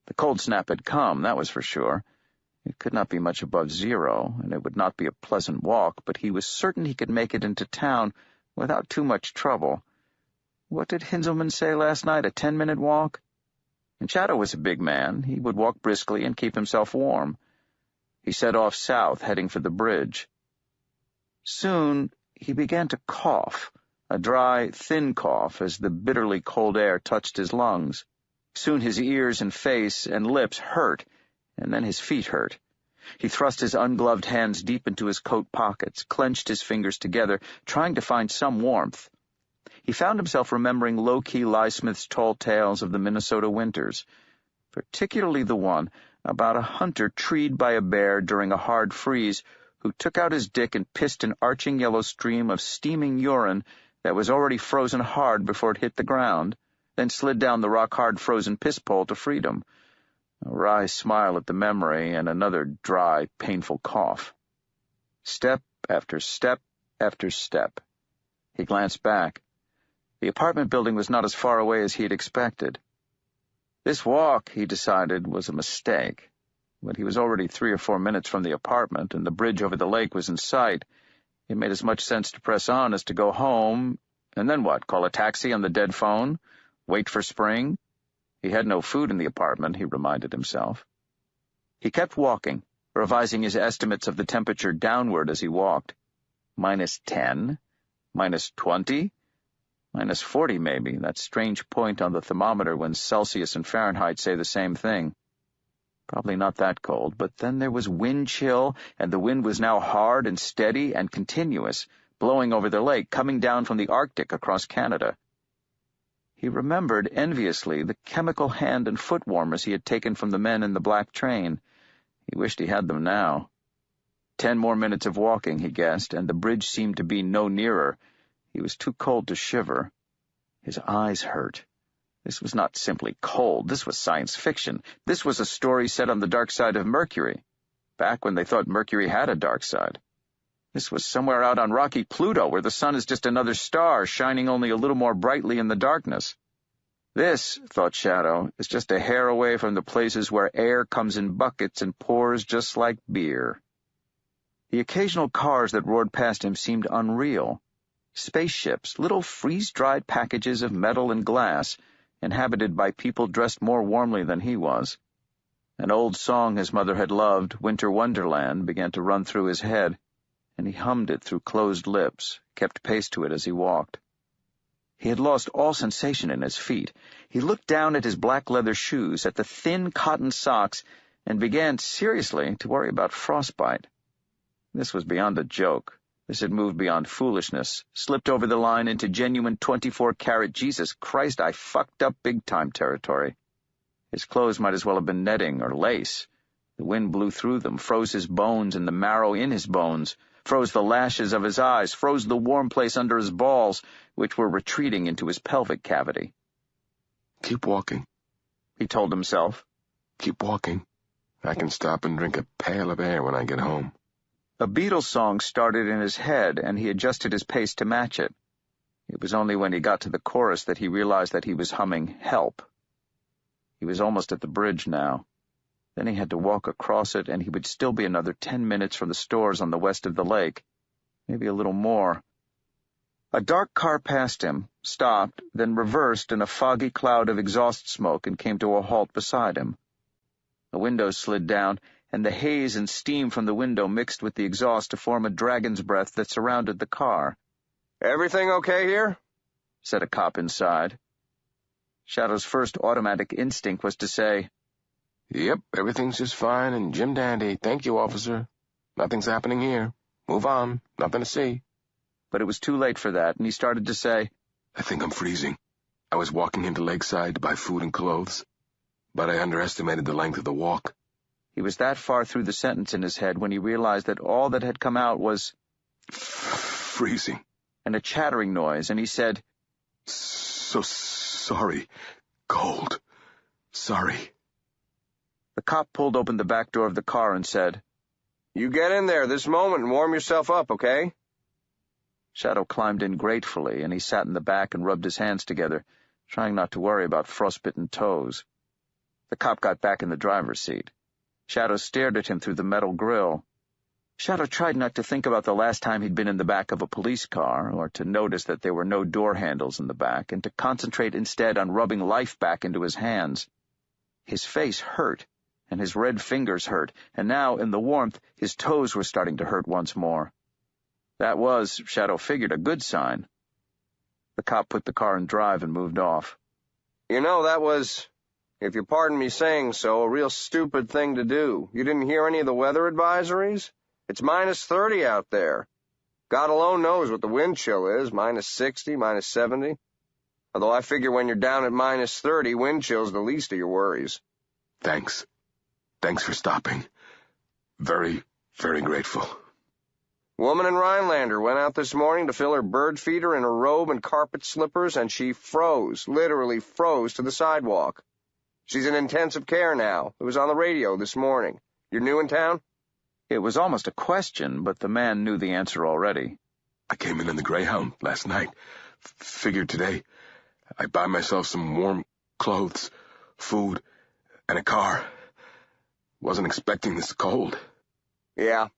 The cold snap had come, that was for sure. It could not be much above 0, and it would not be a pleasant walk, but he was certain he could make it into town without too much trouble. What did Hinzelman say last night, a 10-minute walk? And Shadow was a big man. He would walk briskly and keep himself warm. He set off south, heading for the bridge. Soon he began to cough, a dry, thin cough, as the bitterly cold air touched his lungs. Soon his ears and face and lips hurt, and then his feet hurt. He thrust his ungloved hands deep into his coat pockets, clenched his fingers together, trying to find some warmth. He found himself remembering low-key Lysmith's tall tales of the Minnesota winters, particularly the one about a hunter treed by a bear during a hard freeze who took out his dick and pissed an arching yellow stream of steaming urine that was already frozen hard before it hit the ground, then slid down the rock-hard frozen piss pole to freedom. A wry smile at the memory, and another dry, painful cough. Step after step after step. He glanced back. The apartment building was not as far away as he had expected. This walk, he decided, was a mistake. But he was already 3 or 4 minutes from the apartment, and the bridge over the lake was in sight. It made as much sense to press on as to go home, and then what, call a taxi on the dead phone? Wait for spring? He had no food in the apartment, he reminded himself. He kept walking, revising his estimates of the temperature downward as he walked. -10, -20, -40 maybe, that strange point on the thermometer when Celsius and Fahrenheit say the same thing. Probably not that cold, but then there was wind chill, and the wind was now hard and steady and continuous, blowing over the lake, coming down from the Arctic across Canada. He remembered enviously the chemical hand and foot warmers he had taken from the men in the black train. He wished he had them now. 10 more minutes of walking, he guessed, and the bridge seemed to be no nearer. He was too cold to shiver. His eyes hurt. This was not simply cold. This was science fiction. This was a story set on the dark side of Mercury, back when they thought Mercury had a dark side. This was somewhere out on rocky Pluto, where the sun is just another star, shining only a little more brightly in the darkness. This, thought Shadow, is just a hair away from the places where air comes in buckets and pours just like beer. The occasional cars that roared past him seemed unreal. Spaceships, little freeze-dried packages of metal and glass, inhabited by people dressed more warmly than he was. An old song his mother had loved, Winter Wonderland, began to run through his head, and he hummed it through closed lips, kept pace to it as he walked. He had lost all sensation in his feet. He looked down at his black leather shoes, at the thin cotton socks, and began seriously to worry about frostbite. This was beyond a joke. This had moved beyond foolishness, slipped over the line into genuine 24-karat Jesus Christ, I fucked up big-time territory. His clothes might as well have been netting or lace. The wind blew through them, froze his bones and the marrow in his bones, froze the lashes of his eyes, froze the warm place under his balls, which were retreating into his pelvic cavity. Keep walking, he told himself. Keep walking. I can stop and drink a pail of air when I get home. A Beatles song started in his head, and he adjusted his pace to match it. It was only when he got to the chorus that he realized that he was humming Help. He was almost at the bridge now. Then he had to walk across it, and he would still be another 10 minutes from the stores on the west of the lake. Maybe a little more. A dark car passed him, stopped, then reversed in a foggy cloud of exhaust smoke and came to a halt beside him. The windows slid down, and the haze and steam from the window mixed with the exhaust to form a dragon's breath that surrounded the car. "Everything okay here?" said a cop inside. Shadow's first automatic instinct was to say, "Yep, everything's just fine and Jim Dandy. Thank you, officer. Nothing's happening here. Move on. Nothing to see." But it was too late for that, and he started to say, "I think I'm freezing. I was walking into Lakeside to buy food and clothes, but I underestimated the length of the walk." He was that far through the sentence in his head when he realized that all that had come out was freezing and a chattering noise, and he said, "So sorry. Cold. Sorry." The cop pulled open the back door of the car and said, "You get in there this moment and warm yourself up, okay?" Shadow climbed in gratefully, and he sat in the back and rubbed his hands together, trying not to worry about frostbitten toes. The cop got back in the driver's seat. Shadow stared at him through the metal grill. Shadow tried not to think about the last time he'd been in the back of a police car, or to notice that there were no door handles in the back, and to concentrate instead on rubbing life back into his hands. His face hurt, and his red fingers hurt, and now, in the warmth, his toes were starting to hurt once more. That was, Shadow figured, a good sign. The cop put the car in drive and moved off. "You know, that was, if you pardon me saying so, a real stupid thing to do. You didn't hear any of the weather advisories? It's -30 out there. God alone knows what the wind chill is, -60, -70. Although I figure when you're down at -30, wind chill's the least of your worries." Thanks. Thanks for stopping. Very, very grateful. Woman in Rhinelander went out this morning to fill her bird feeder in a robe and carpet slippers, and she froze, literally froze to the sidewalk. She's in intensive care now. It was on the radio this morning. You're new in town? It was almost a question, but the man knew the answer already. I came in the Greyhound last night. Figured today I'd buy myself some warm clothes, food, and a car. Wasn't expecting this cold. Yeah.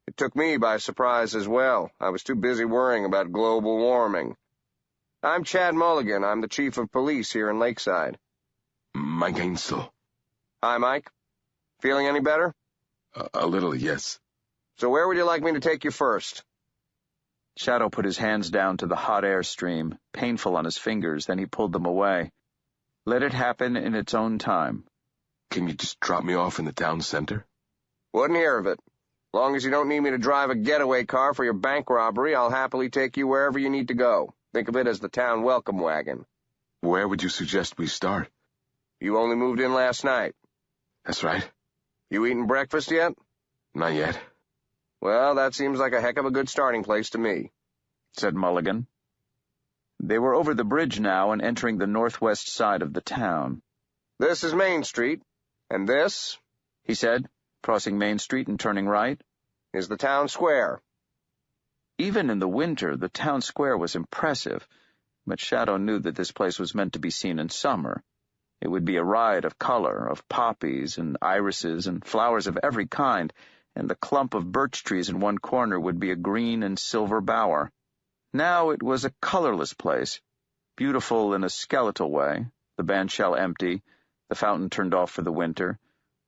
It took me by surprise as well. I was too busy worrying about global warming. I'm Chad Mulligan. I'm the chief of police here in Lakeside. Mike Ainsel. Hi, Mike. Feeling any better? A little, yes. So where would you like me to take you first? Shadow put his hands down to the hot air stream, painful on his fingers, then he pulled them away. Let it happen in its own time. Can you just drop me off in the town center? Wouldn't hear of it. Long as you don't need me to drive a getaway car for your bank robbery, I'll happily take you wherever you need to go. Think of it as the town welcome wagon. Where would you suggest we start? You only moved in last night. That's right. You eaten breakfast yet? Not yet. Well, that seems like a heck of a good starting place to me, said Mulligan. They were over the bridge now and entering the northwest side of the town. This is Main Street, and this, he said, crossing Main Street and turning right, is the town square. Even in the winter, the town square was impressive, but Shadow knew that this place was meant to be seen in summer. It would be a riot of color, of poppies and irises and flowers of every kind, and the clump of birch trees in one corner would be a green and silver bower. Now it was a colorless place, beautiful in a skeletal way, the bandshell empty, the fountain turned off for the winter,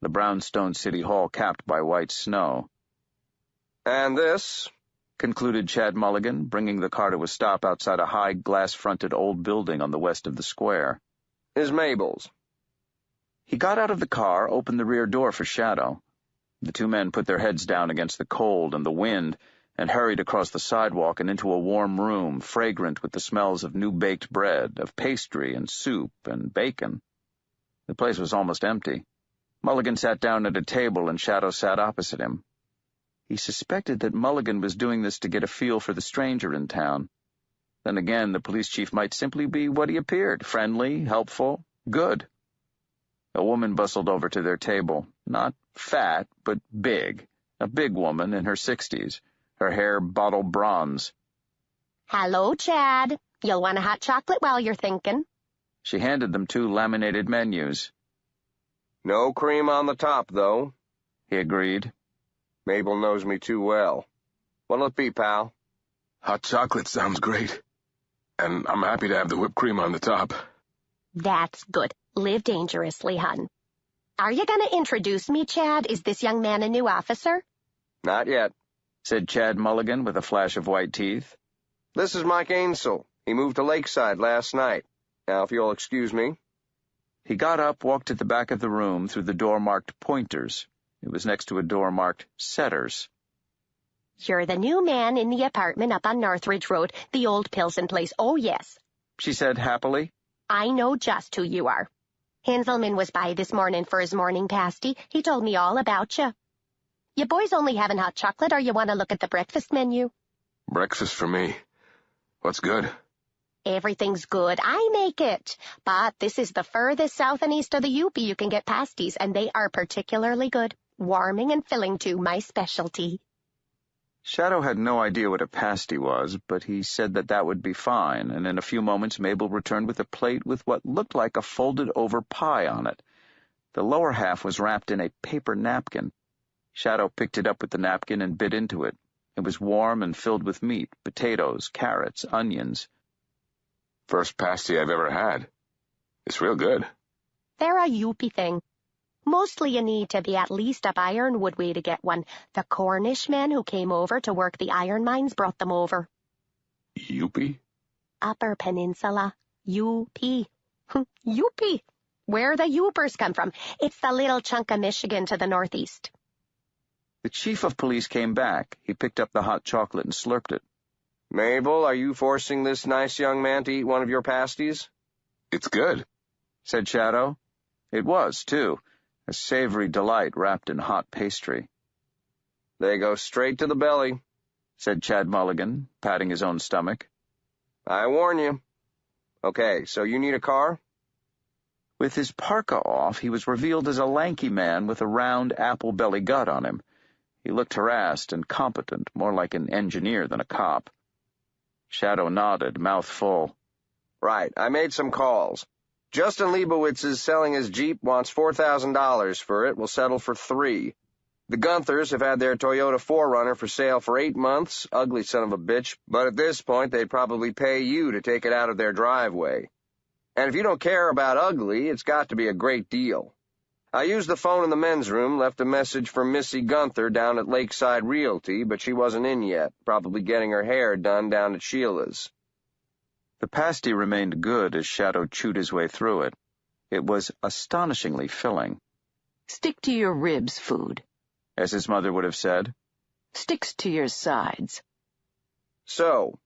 the brownstone city hall capped by white snow. And this, concluded Chad Mulligan, bringing the car to a stop outside a high, glass-fronted old building on the west of the square, is Mabel's. He got out of the car, opened the rear door for Shadow. The two men put their heads down against the cold and the wind and hurried across the sidewalk and into a warm room, fragrant with the smells of new-baked bread, of pastry and soup and bacon. The place was almost empty. Mulligan sat down at a table and Shadow sat opposite him. He suspected that Mulligan was doing this to get a feel for the stranger in town. Then again, the police chief might simply be what he appeared, friendly, helpful, good. A woman bustled over to their table, not fat, but big, a big woman in her 60s, her hair bottle bronze. Hello, Chad. You'll want a hot chocolate while you're thinking. She handed them 2 laminated menus. No cream on the top, though, he agreed. Mabel knows me too well. What'll it be, pal? Hot chocolate sounds great. And I'm happy to have the whipped cream on the top. That's good. Live dangerously, hon. Are you going to introduce me, Chad? Is this young man a new officer? Not yet, said Chad Mulligan with a flash of white teeth. This is Mike Ainsel. He moved to Lakeside last night. Now, if you'll excuse me. He got up, walked to the back of the room through the door marked Pointers. It was next to a door marked Setters. You're the new man in the apartment up on Northridge Road, the old Pilsen place. Oh, yes, she said happily. I know just who you are. Henselman was by this morning for his morning pasty. He told me all about you. You boys only having hot chocolate, or you want to look at the breakfast menu? Breakfast for me. What's good? Everything's good. I make it. But this is the furthest south and east of the UP you can get pasties, and they are particularly good. Warming and filling, too, my specialty. Shadow had no idea what a pasty was, but he said that would be fine, and in a few moments Mabel returned with a plate with what looked like a folded-over pie on it. The lower half was wrapped in a paper napkin. Shadow picked it up with the napkin and bit into it. It was warm and filled with meat, potatoes, carrots, onions. First pasty I've ever had. It's real good. They're a Yuppie thing. Mostly you need to be at least up Ironwood way to get one. The Cornish men who came over to work the iron mines brought them over. Yuppie? Upper Peninsula. UP. Yuppie. Where the Yoopers come from. It's the little chunk of Michigan to the northeast. The chief of police came back. He picked up the hot chocolate and slurped it. Mabel, are you forcing this nice young man to eat one of your pasties? It's good, said Shadow. It was, too, a savory delight wrapped in hot pastry. They go straight to the belly, said Chad Mulligan, patting his own stomach. I warn you. Okay, so you need a car? With his parka off, he was revealed as a lanky man with a round apple belly gut on him. He looked harassed and competent, more like an engineer than a cop. Shadow nodded, mouth full. Right, I made some calls. Justin Leibowitz is selling his Jeep, wants $4,000 for it, will settle for $3,000. The Gunthers have had their Toyota 4Runner for sale for 8 months, ugly son of a bitch, but at this point they'd probably pay you to take it out of their driveway. And if you don't care about ugly, it's got to be a great deal. I used the phone in the men's room, left a message for Missy Gunther down at Lakeside Realty, but she wasn't in yet, probably getting her hair done down at Sheila's. The pasty remained good as Shadow chewed his way through it. It was astonishingly filling. Stick to your ribs, food, as his mother would have said. Sticks to your sides. So,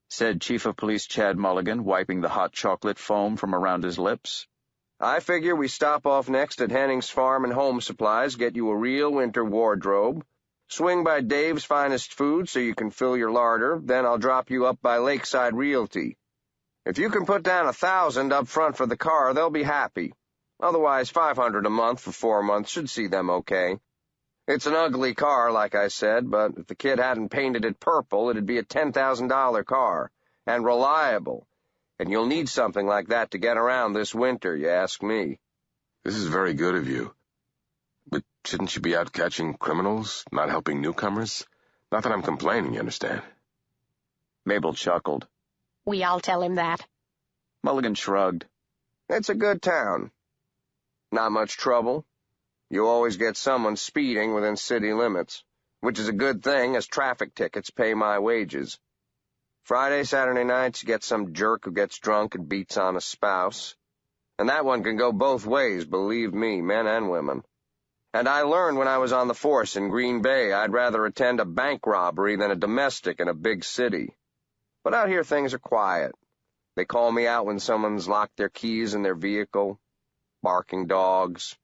said Chief of Police Chad Mulligan, wiping the hot chocolate foam from around his lips. I figure we stop off next at Henning's Farm and Home Supplies, get you a real winter wardrobe, swing by Dave's Finest Food so you can fill your larder, then I'll drop you up by Lakeside Realty. If you can put down $1,000 up front for the car, they'll be happy. Otherwise, $500 a month for 4 months should see them okay. It's an ugly car, like I said, but if the kid hadn't painted it purple, it'd be a $10,000 car, and reliable. And you'll need something like that to get around this winter, you ask me. This is very good of you. But shouldn't you be out catching criminals, not helping newcomers? Not that I'm complaining, you understand? Mabel chuckled. We all tell him that. Mulligan shrugged. It's a good town. Not much trouble. You always get someone speeding within city limits, which is a good thing, as traffic tickets pay my wages. Friday, Saturday nights, you get some jerk who gets drunk and beats on a spouse. And that one can go both ways, believe me, men and women. And I learned when I was on the force in Green Bay I'd rather attend a bank robbery than a domestic in a big city. But out here things are quiet. They call me out when someone's locked their keys in their vehicle. Barking dogs.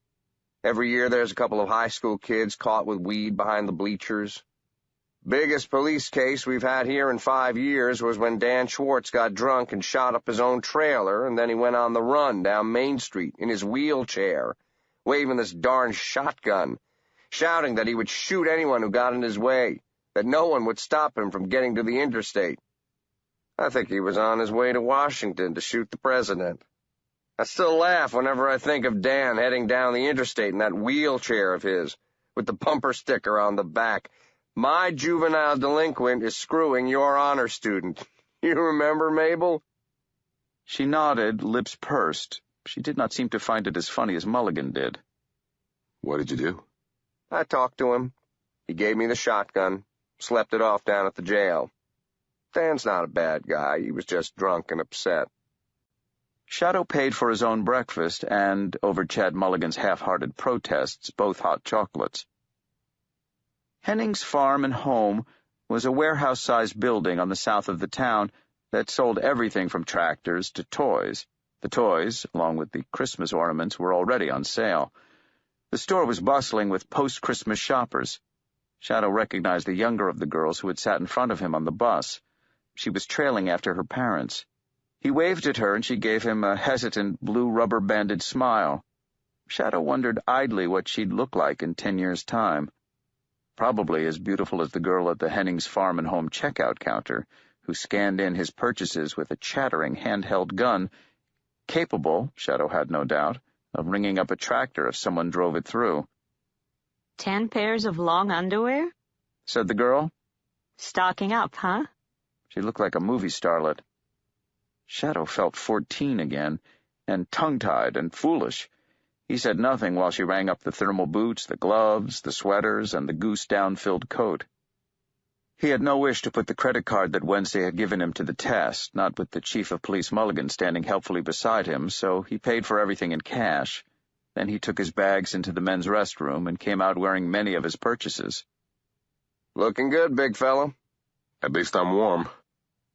Every year there's a couple of high school kids caught with weed behind the bleachers. Biggest police case we've had here in 5 years was when Dan Schwartz got drunk and shot up his own trailer, and then he went on the run down Main Street in his wheelchair, waving this darn shotgun, shouting that he would shoot anyone who got in his way, that no one would stop him from getting to the interstate. I think he was on his way to Washington to shoot the president. I still laugh whenever I think of Dan heading down the interstate in that wheelchair of his, with the bumper sticker on the back. My juvenile delinquent is screwing your honor student. You remember, Mabel? She nodded, lips pursed. She did not seem to find it as funny as Mulligan did. What did you do? I talked to him. He gave me the shotgun, slept it off down at the jail. Dan's not a bad guy. He was just drunk and upset. Shadow paid for his own breakfast and, over Chad Mulligan's half-hearted protests, both hot chocolates. Henning's Farm and Home was a warehouse-sized building on the south of the town that sold everything from tractors to toys. The toys, along with the Christmas ornaments, were already on sale. The store was bustling with post-Christmas shoppers. Shadow recognized the younger of the girls who had sat in front of him on the bus. She was trailing after her parents. He waved at her, and she gave him a hesitant, blue rubber-banded smile. Shadow wondered idly what she'd look like in 10 years' time. Probably as beautiful as the girl at the Hennings Farm and Home checkout counter, who scanned in his purchases with a chattering handheld gun, capable, Shadow had no doubt, of ringing up a tractor if someone drove it through. 10 pairs of long underwear? Said the girl. Stocking up, huh? She looked like a movie starlet. Shadow felt 14 again, and tongue-tied and foolish. He said nothing while she rang up the thermal boots, the gloves, the sweaters, and the goose-down-filled coat. He had no wish to put the credit card that Wednesday had given him to the test, not with the Chief of Police Mulligan standing helpfully beside him, so he paid for everything in cash. Then he took his bags into the men's restroom and came out wearing many of his purchases. Looking good, big fella. At least I'm warm.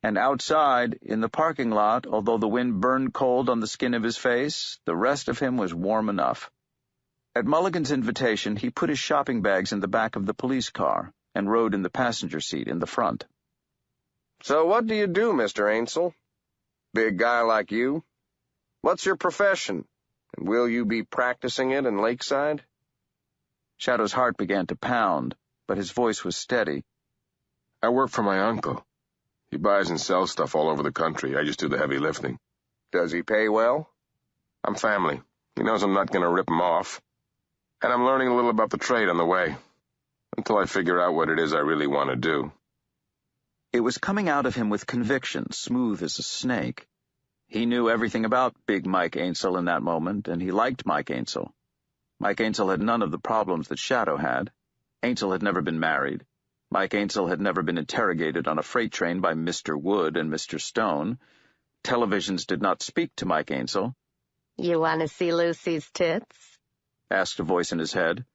And outside, in the parking lot, although the wind burned cold on the skin of his face, the rest of him was warm enough. At Mulligan's invitation, he put his shopping bags in the back of the police car and rode in the passenger seat in the front. So what do you do, Mr. Ainsel? Big guy like you? What's your profession? And will you be practicing it in Lakeside? Shadow's heart began to pound, but his voice was steady. I work for my uncle. He buys and sells stuff all over the country. I just do the heavy lifting. Does he pay well? I'm family. He knows I'm not going to rip him off. And I'm learning a little about the trade on the way, until I figure out what it is I really want to do. It was coming out of him with conviction, smooth as a snake. He knew everything about Big Mike Ainsel in that moment, and he liked Mike Ainsel. Mike Ainsel had none of the problems that Shadow had. Ainsel had never been married. Mike Ainsel had never been interrogated on a freight train by Mr. Wood and Mr. Stone. Televisions did not speak to Mike Ainsel. You want to see Lucy's tits? Asked a voice in his head.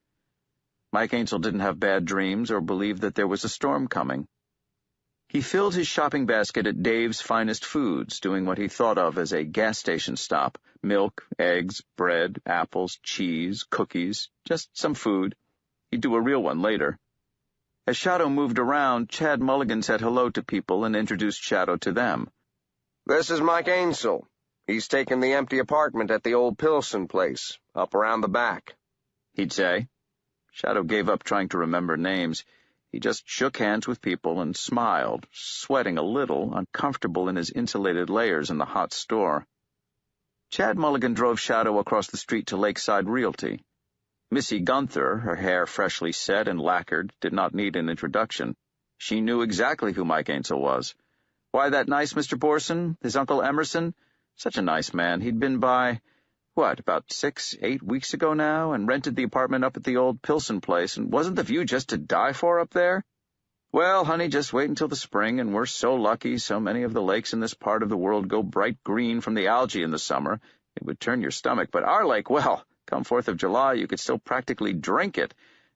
Mike Ainsel didn't have bad dreams or believe that there was a storm coming. He filled his shopping basket at Dave's Finest Foods, doing what he thought of as a gas station stop. Milk, eggs, bread, apples, cheese, cookies, just some food. He'd do a real one later. As Shadow moved around, Chad Mulligan said hello to people and introduced Shadow to them. This is Mike Ainsel. He's taken the empty apartment at the old Pilson place, up around the back, he'd say. Shadow gave up trying to remember names. He just shook hands with people and smiled, sweating a little, uncomfortable in his insulated layers in the hot store. Chad Mulligan drove Shadow across the street to Lakeside Realty. Missy Gunther, her hair freshly set and lacquered, did not need an introduction. She knew exactly who Mike Ainsel was. Why, that nice Mr. Borson, his Uncle Emerson? Such a nice man. He'd been by, about 6-8 weeks ago now, and rented the apartment up at the old Pilson place, and wasn't the view just to die for up there? Well, honey, just wait until the spring, and we're so lucky so many of the lakes in this part of the world go bright green from the algae in the summer. It would turn your stomach, but our lake, well, come 4th of July, you could still practically drink it.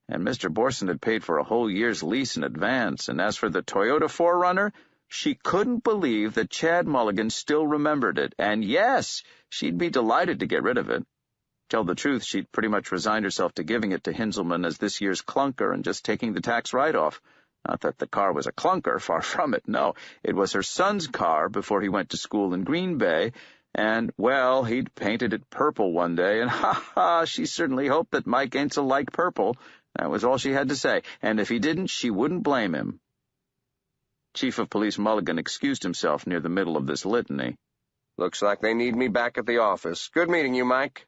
And Mr. Borson had paid for a whole year's lease in advance, and as for the Toyota 4Runner, she couldn't believe that Chad Mulligan still remembered it, and yes, she'd be delighted to get rid of it. Tell the truth, she'd pretty much resigned herself to giving it to Hinzelman as this year's clunker and just taking the tax write-off. Not that the car was a clunker, far from it, no. It was her son's car before he went to school in Green Bay, and, well, he'd painted it purple one day, and ha-ha, she certainly hoped that Mike Ainsel liked purple. That was all she had to say, and if he didn't, she wouldn't blame him. Chief of Police Mulligan excused himself near the middle of this litany. Looks like they need me back at the office. Good meeting you, Mike.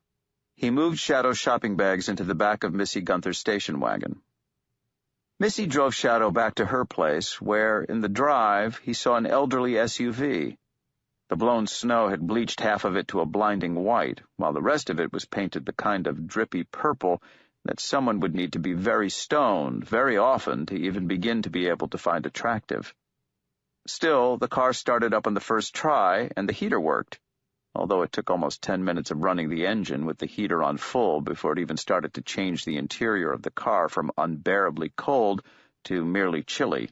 He moved Shadow's shopping bags into the back of Missy Gunther's station wagon. Missy drove Shadow back to her place, where, in the drive, he saw an elderly SUV. The blown snow had bleached half of it to a blinding white, while the rest of it was painted the kind of drippy purple that someone would need to be very stoned very often to even begin to be able to find attractive. Still, the car started up on the first try, and the heater worked, although it took almost 10 minutes of running the engine with the heater on full before it even started to change the interior of the car from unbearably cold to merely chilly.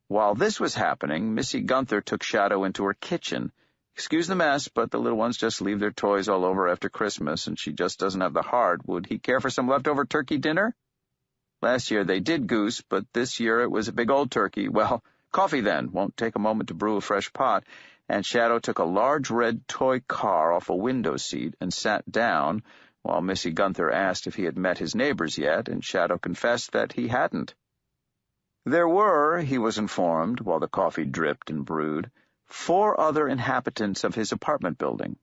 While this was happening, Missy Gunther took Shadow into her kitchen. Excuse the mess, but the little ones just leave their toys all over after Christmas, and she just doesn't have the heart. Would he care for some leftover turkey dinner? Last year they did goose, but this year it was a big old turkey. Well, coffee then. Won't take a moment to brew a fresh pot. and Shadow took a large red toy car off a window seat and sat down, while Missy Gunther asked if he had met his neighbors yet, and Shadow confessed that he hadn't. There were, he was informed, while the coffee dripped and brewed, 4 other inhabitants of his apartment building.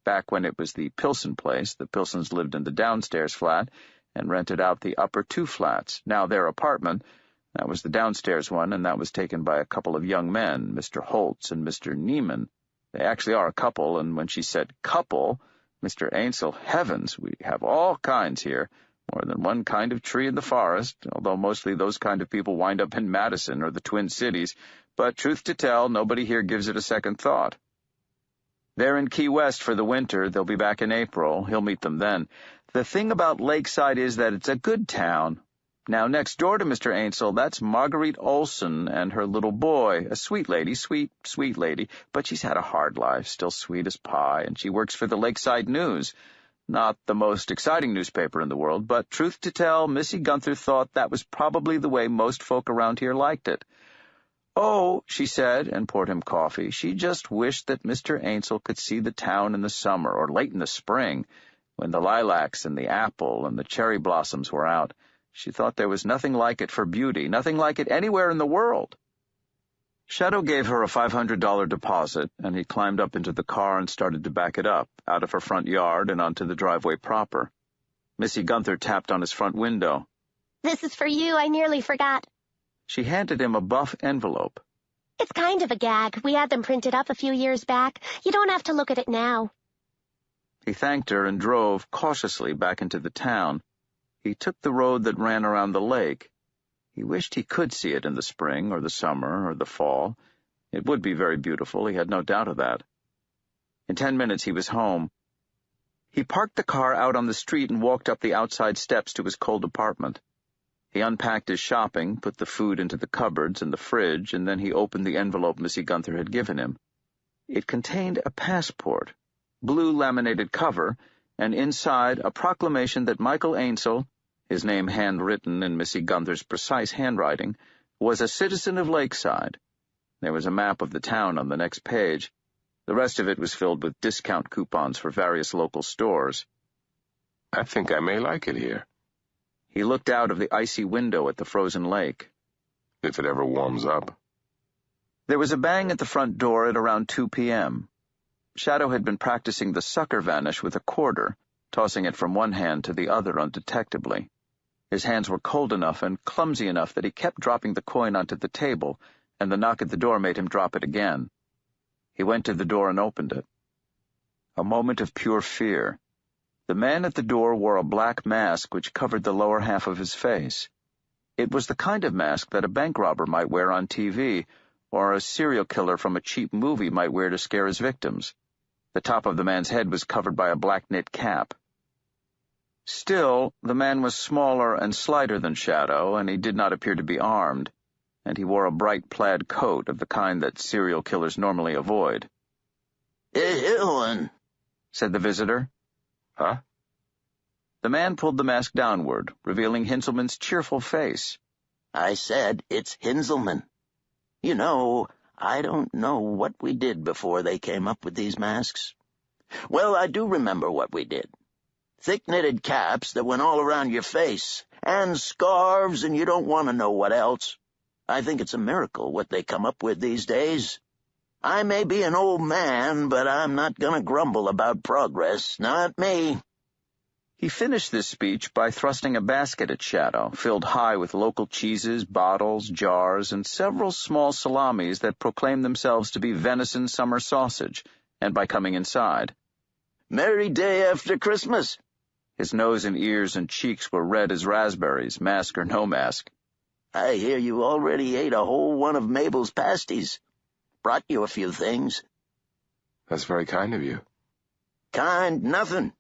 Back when it was the Pilson place, the Pilsons lived in the downstairs flat and rented out the upper 2 flats. Now their apartment, that was the downstairs one, and that was taken by a couple of young men, Mr. Holtz and Mr. Neiman. They actually are a couple, and when she said couple, Mr. Ainsel, heavens, we have all kinds here, more than one kind of tree in the forest, although mostly those kind of people wind up in Madison or the Twin Cities, but truth to tell, nobody here gives it a second thought. They're in Key West for the winter. They'll be back in April. He'll meet them then. The thing about Lakeside is that it's a good town. Now, next door to Mr. Ainsel, that's Marguerite Olson and her little boy, a sweet lady, sweet lady, but she's had a hard life, still sweet as pie, and she works for the Lakeside News. Not the most exciting newspaper in the world, but truth to tell, Missy Gunther thought that was probably the way most folk around here liked it. Oh, she said, and poured him coffee, she just wished that Mr. Ainsel could see the town in the summer or late in the spring, when the lilacs and the apple and the cherry blossoms were out. She thought there was nothing like it for beauty, nothing like it anywhere in the world. Shadow gave her a $500 deposit, and he climbed up into the car and started to back it up, out of her front yard and onto the driveway proper. Missy Gunther tapped on his front window. This is for you, I nearly forgot. She handed him a buff envelope. It's kind of a gag. We had them printed up a few years back. You don't have to look at it now. He thanked her and drove cautiously back into the town. He took the road that ran around the lake. He wished he could see it in the spring or the summer or the fall. It would be very beautiful, he had no doubt of that. In 10 minutes he was home. He parked the car out on the street and walked up the outside steps to his cold apartment. He unpacked his shopping, put the food into the cupboards and the fridge, and then he opened the envelope Missy Gunther had given him. It contained a passport, blue laminated cover, and inside a proclamation that Michael Ainsel, his name handwritten in Missy Gunther's precise handwriting, was a citizen of Lakeside. There was a map of the town on the next page. The rest of it was filled with discount coupons for various local stores. I think I may like it here. He looked out of the icy window at the frozen lake. If it ever warms up. There was a bang at the front door at around 2 p.m. Shadow had been practicing the sucker vanish with a quarter, tossing it from one hand to the other undetectably. His hands were cold enough and clumsy enough that he kept dropping the coin onto the table, and the knock at the door made him drop it again. He went to the door and opened it. A moment of pure fear. The man at the door wore a black mask which covered the lower half of his face. It was the kind of mask that a bank robber might wear on TV, or a serial killer from a cheap movie might wear to scare his victims. The top of the man's head was covered by a black knit cap. Still, the man was smaller and slighter than Shadow, and he did not appear to be armed, and he wore a bright plaid coat of the kind that serial killers normally avoid. Hillman, said the visitor. Huh? The man pulled the mask downward, revealing Hinzelman's cheerful face. I said it's Hinzelman. You know, I don't know what we did before they came up with these masks. Well, I do remember what we did. Thick-knitted caps that went all around your face, and scarves, and you don't want to know what else. I think it's a miracle what they come up with these days. I may be an old man, but I'm not going to grumble about progress, not me. He finished this speech by thrusting a basket at Shadow, filled high with local cheeses, bottles, jars, and several small salamis that proclaimed themselves to be venison summer sausage, and by coming inside. Merry day after Christmas. His nose and ears and cheeks were red as raspberries, mask or no mask. I hear you already ate a whole one of Mabel's pasties. Brought you a few things. That's very kind of you. Kind, nothing.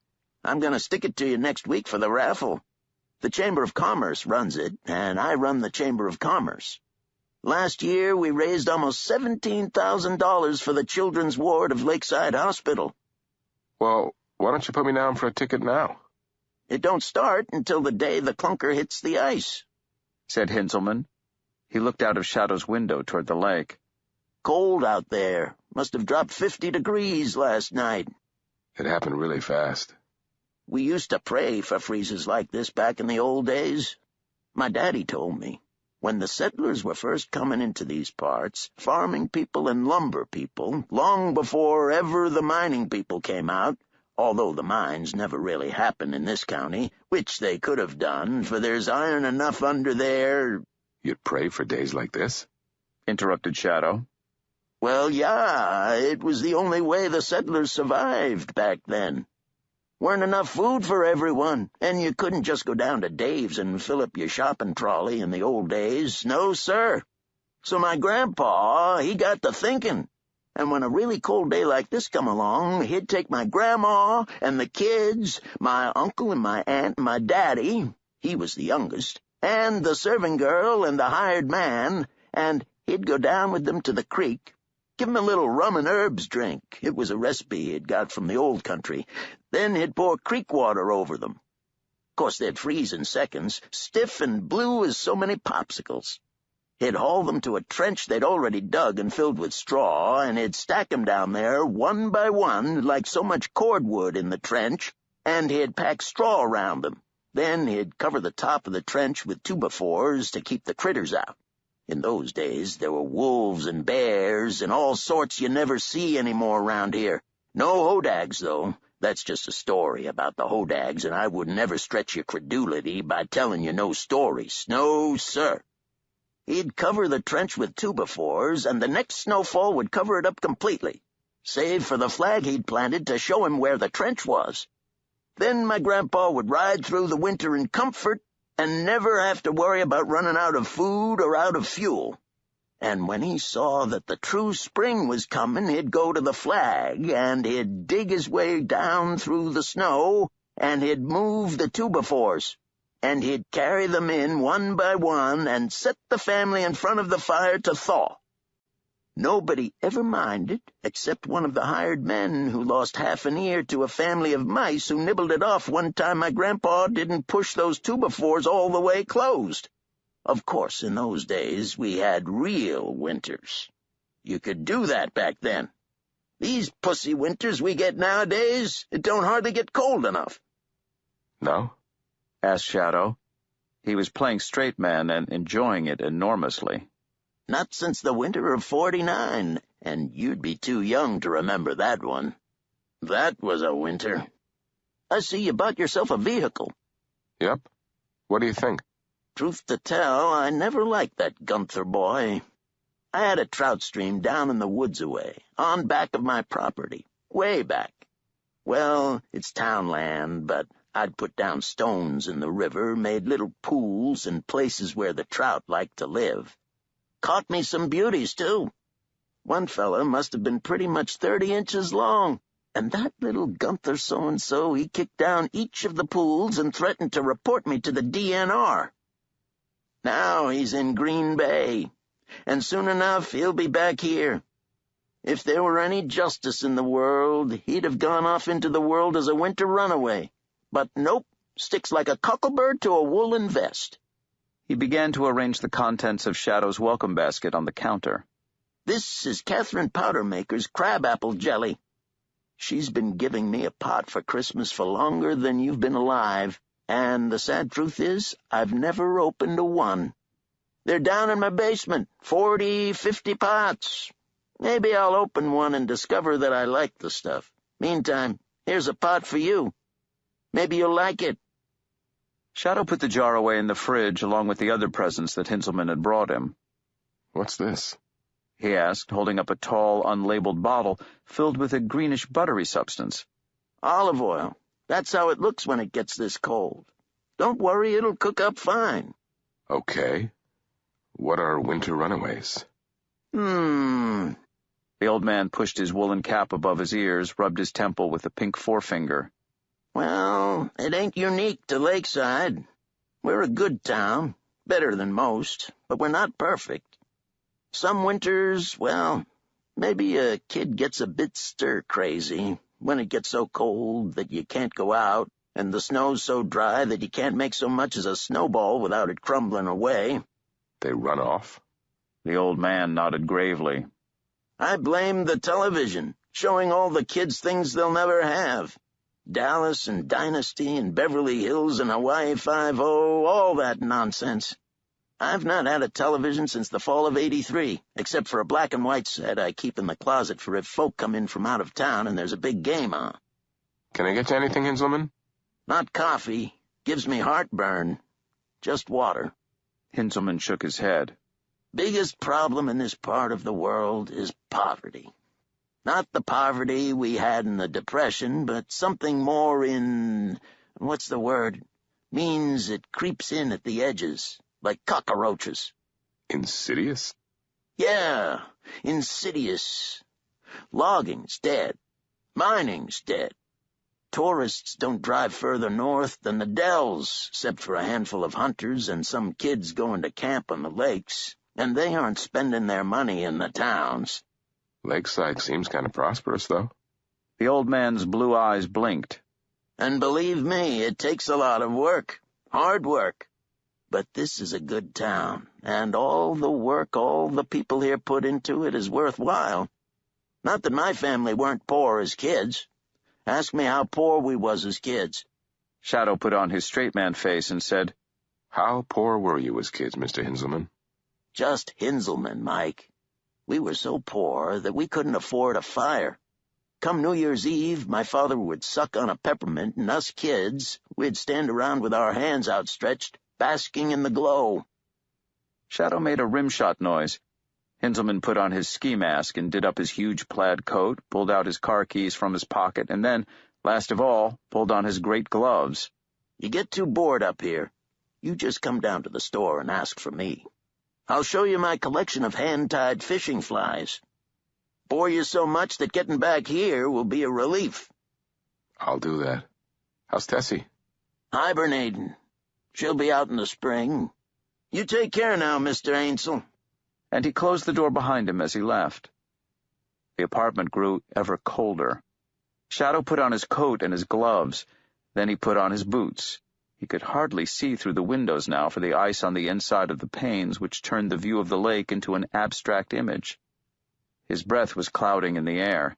I'm going to stick it to you next week for the raffle. The Chamber of Commerce runs it, and I run the Chamber of Commerce. Last year, we raised almost $17,000 for the children's ward of Lakeside Hospital. Well, why don't you put me down for a ticket now? It don't start until the day the clunker hits the ice, said Hinzelman. He looked out of Shadow's window toward the lake. Cold out there. Must have dropped 50 degrees last night. It happened really fast. We used to pray for freezes like this back in the old days. My daddy told me. When the settlers were first coming into these parts, farming people and lumber people, long before ever the mining people came out, although the mines never really happened in this county, which they could have done, for there's iron enough under there. You'd pray for days like this? Interrupted Shadow. Well, yeah, it was the only way the settlers survived back then. Weren't enough food for everyone, and you couldn't just go down to Dave's and fill up your shopping trolley in the old days. No, sir. So my grandpa, he got to thinking, and when a really cold day like this come along, he'd take my grandma and the kids, my uncle and my aunt and my daddy, he was the youngest, and the serving girl and the hired man, and he'd go down with them to the creek, give 'em a little rum and herbs drink. It was a recipe he'd got from the old country. Then he'd pour creek water over them. Of course, they'd freeze in seconds, stiff and blue as so many popsicles. He'd haul them to a trench they'd already dug and filled with straw, and he'd stack 'em down there one by one like so much cordwood in the trench, and he'd pack straw around them. Then he'd cover the top of the trench with 2x4s to keep the critters out. In those days, there were wolves and bears and all sorts you never see anymore around here. No hodags, though. That's just a story about the hodags, and I would never stretch your credulity by telling you no stories. No, sir. He'd cover the trench with 2x4s, and the next snowfall would cover it up completely, save for the flag he'd planted to show him where the trench was. Then my grandpa would ride through the winter in comfort and never have to worry about running out of food or out of fuel. And when he saw that the true spring was coming, he'd go to the flag, and he'd dig his way down through the snow, and he'd move the 2x4s, and he'd carry them in one by one and set the family in front of the fire to thaw. Nobody ever minded, except one of the hired men who lost half an ear to a family of mice who nibbled it off one time my grandpa didn't push those 2x4s all the way closed. Of course, in those days, we had real winters. You could do that back then. These pussy winters we get nowadays, it don't hardly get cold enough. No? Asked Shadow. He was playing straight man and enjoying it enormously. Not since the winter of '49, and you'd be too young to remember that one. That was a winter. I see you bought yourself a vehicle. Yep. What do you think? Truth to tell, I never liked that Gunther boy. I had a trout stream down in the woods away, on back of my property, way back. Well, it's town land, but I'd put down stones in the river, made little pools and places where the trout liked to live. Caught me some beauties, too. One fella must have been pretty much 30 inches long, and that little Gunther so-and-so, he kicked down each of the pools and threatened to report me to the DNR. Now he's in Green Bay, and soon enough he'll be back here. If there were any justice in the world, he'd have gone off into the world as a winter runaway. But nope, sticks like a cocklebird to a woolen vest. He began to arrange the contents of Shadow's welcome basket on the counter. This is Catherine Powdermaker's crabapple jelly. She's been giving me a pot for Christmas for longer than you've been alive, and the sad truth is, I've never opened a one. They're down in my basement, 40, 50 pots. Maybe I'll open one and discover that I like the stuff. Meantime, here's a pot for you. Maybe you'll like it. Shadow put the jar away in the fridge along with the other presents that Hinselman had brought him. What's this? He asked, holding up a tall, unlabeled bottle filled with a greenish buttery substance. Olive oil. That's how it looks when it gets this cold. Don't worry, it'll cook up fine. Okay. What are winter runaways? The old man pushed his woolen cap above his ears, rubbed his temple with a pink forefinger. Well, it ain't unique to Lakeside. We're a good town, better than most, but we're not perfect. Some winters, well, maybe a kid gets a bit stir-crazy when it gets so cold that you can't go out, and the snow's so dry that you can't make so much as a snowball without it crumbling away. They run off? The old man nodded gravely. I blame the television, showing all the kids things they'll never have. Dallas and Dynasty and Beverly Hills and Hawaii Five-0, all that nonsense. I've not had a television since the fall of '83, except for a black and white set I keep in the closet for if folk come in from out of town and there's a big game on. Can I get you anything, Hinzelman? Not coffee. Gives me heartburn. Just water. Hinzelman shook his head. Biggest problem in this part of the world is poverty. Not the poverty we had in the Depression, but something more what's the word? Means it creeps in at the edges, like cockroaches. Insidious? Yeah, insidious. Logging's dead. Mining's dead. Tourists don't drive further north than the Dells, except for a handful of hunters and some kids going to camp on the lakes, and they aren't spending their money in the towns. Lakeside seems kind of prosperous, though. The old man's blue eyes blinked. And believe me, it takes a lot of work. Hard work. But this is a good town, and all the work all the people here put into it is worthwhile. Not that my family weren't poor as kids. Ask me how poor we was as kids. Shadow put on his straight man face and said, How poor were you as kids, Mr. Hinzelman? Just Hinzelman, Mike. We were so poor that we couldn't afford a fire. Come New Year's Eve, my father would suck on a peppermint, and us kids, we'd stand around with our hands outstretched, basking in the glow. Shadow made a rimshot noise. Hinzelman put on his ski mask and did up his huge plaid coat, pulled out his car keys from his pocket, and then, last of all, pulled on his great gloves. You get too bored up here. You just come down to the store and ask for me. I'll show you my collection of hand-tied fishing flies. Bore you so much that getting back here will be a relief. I'll do that. How's Tessie? Hibernating. She'll be out in the spring. You take care now, Mr. Ainsel. And he closed the door behind him as he left. The apartment grew ever colder. Shadow put on his coat and his gloves. Then he put on his boots. He could hardly see through the windows now for the ice on the inside of the panes, which turned the view of the lake into an abstract image. His breath was clouding in the air.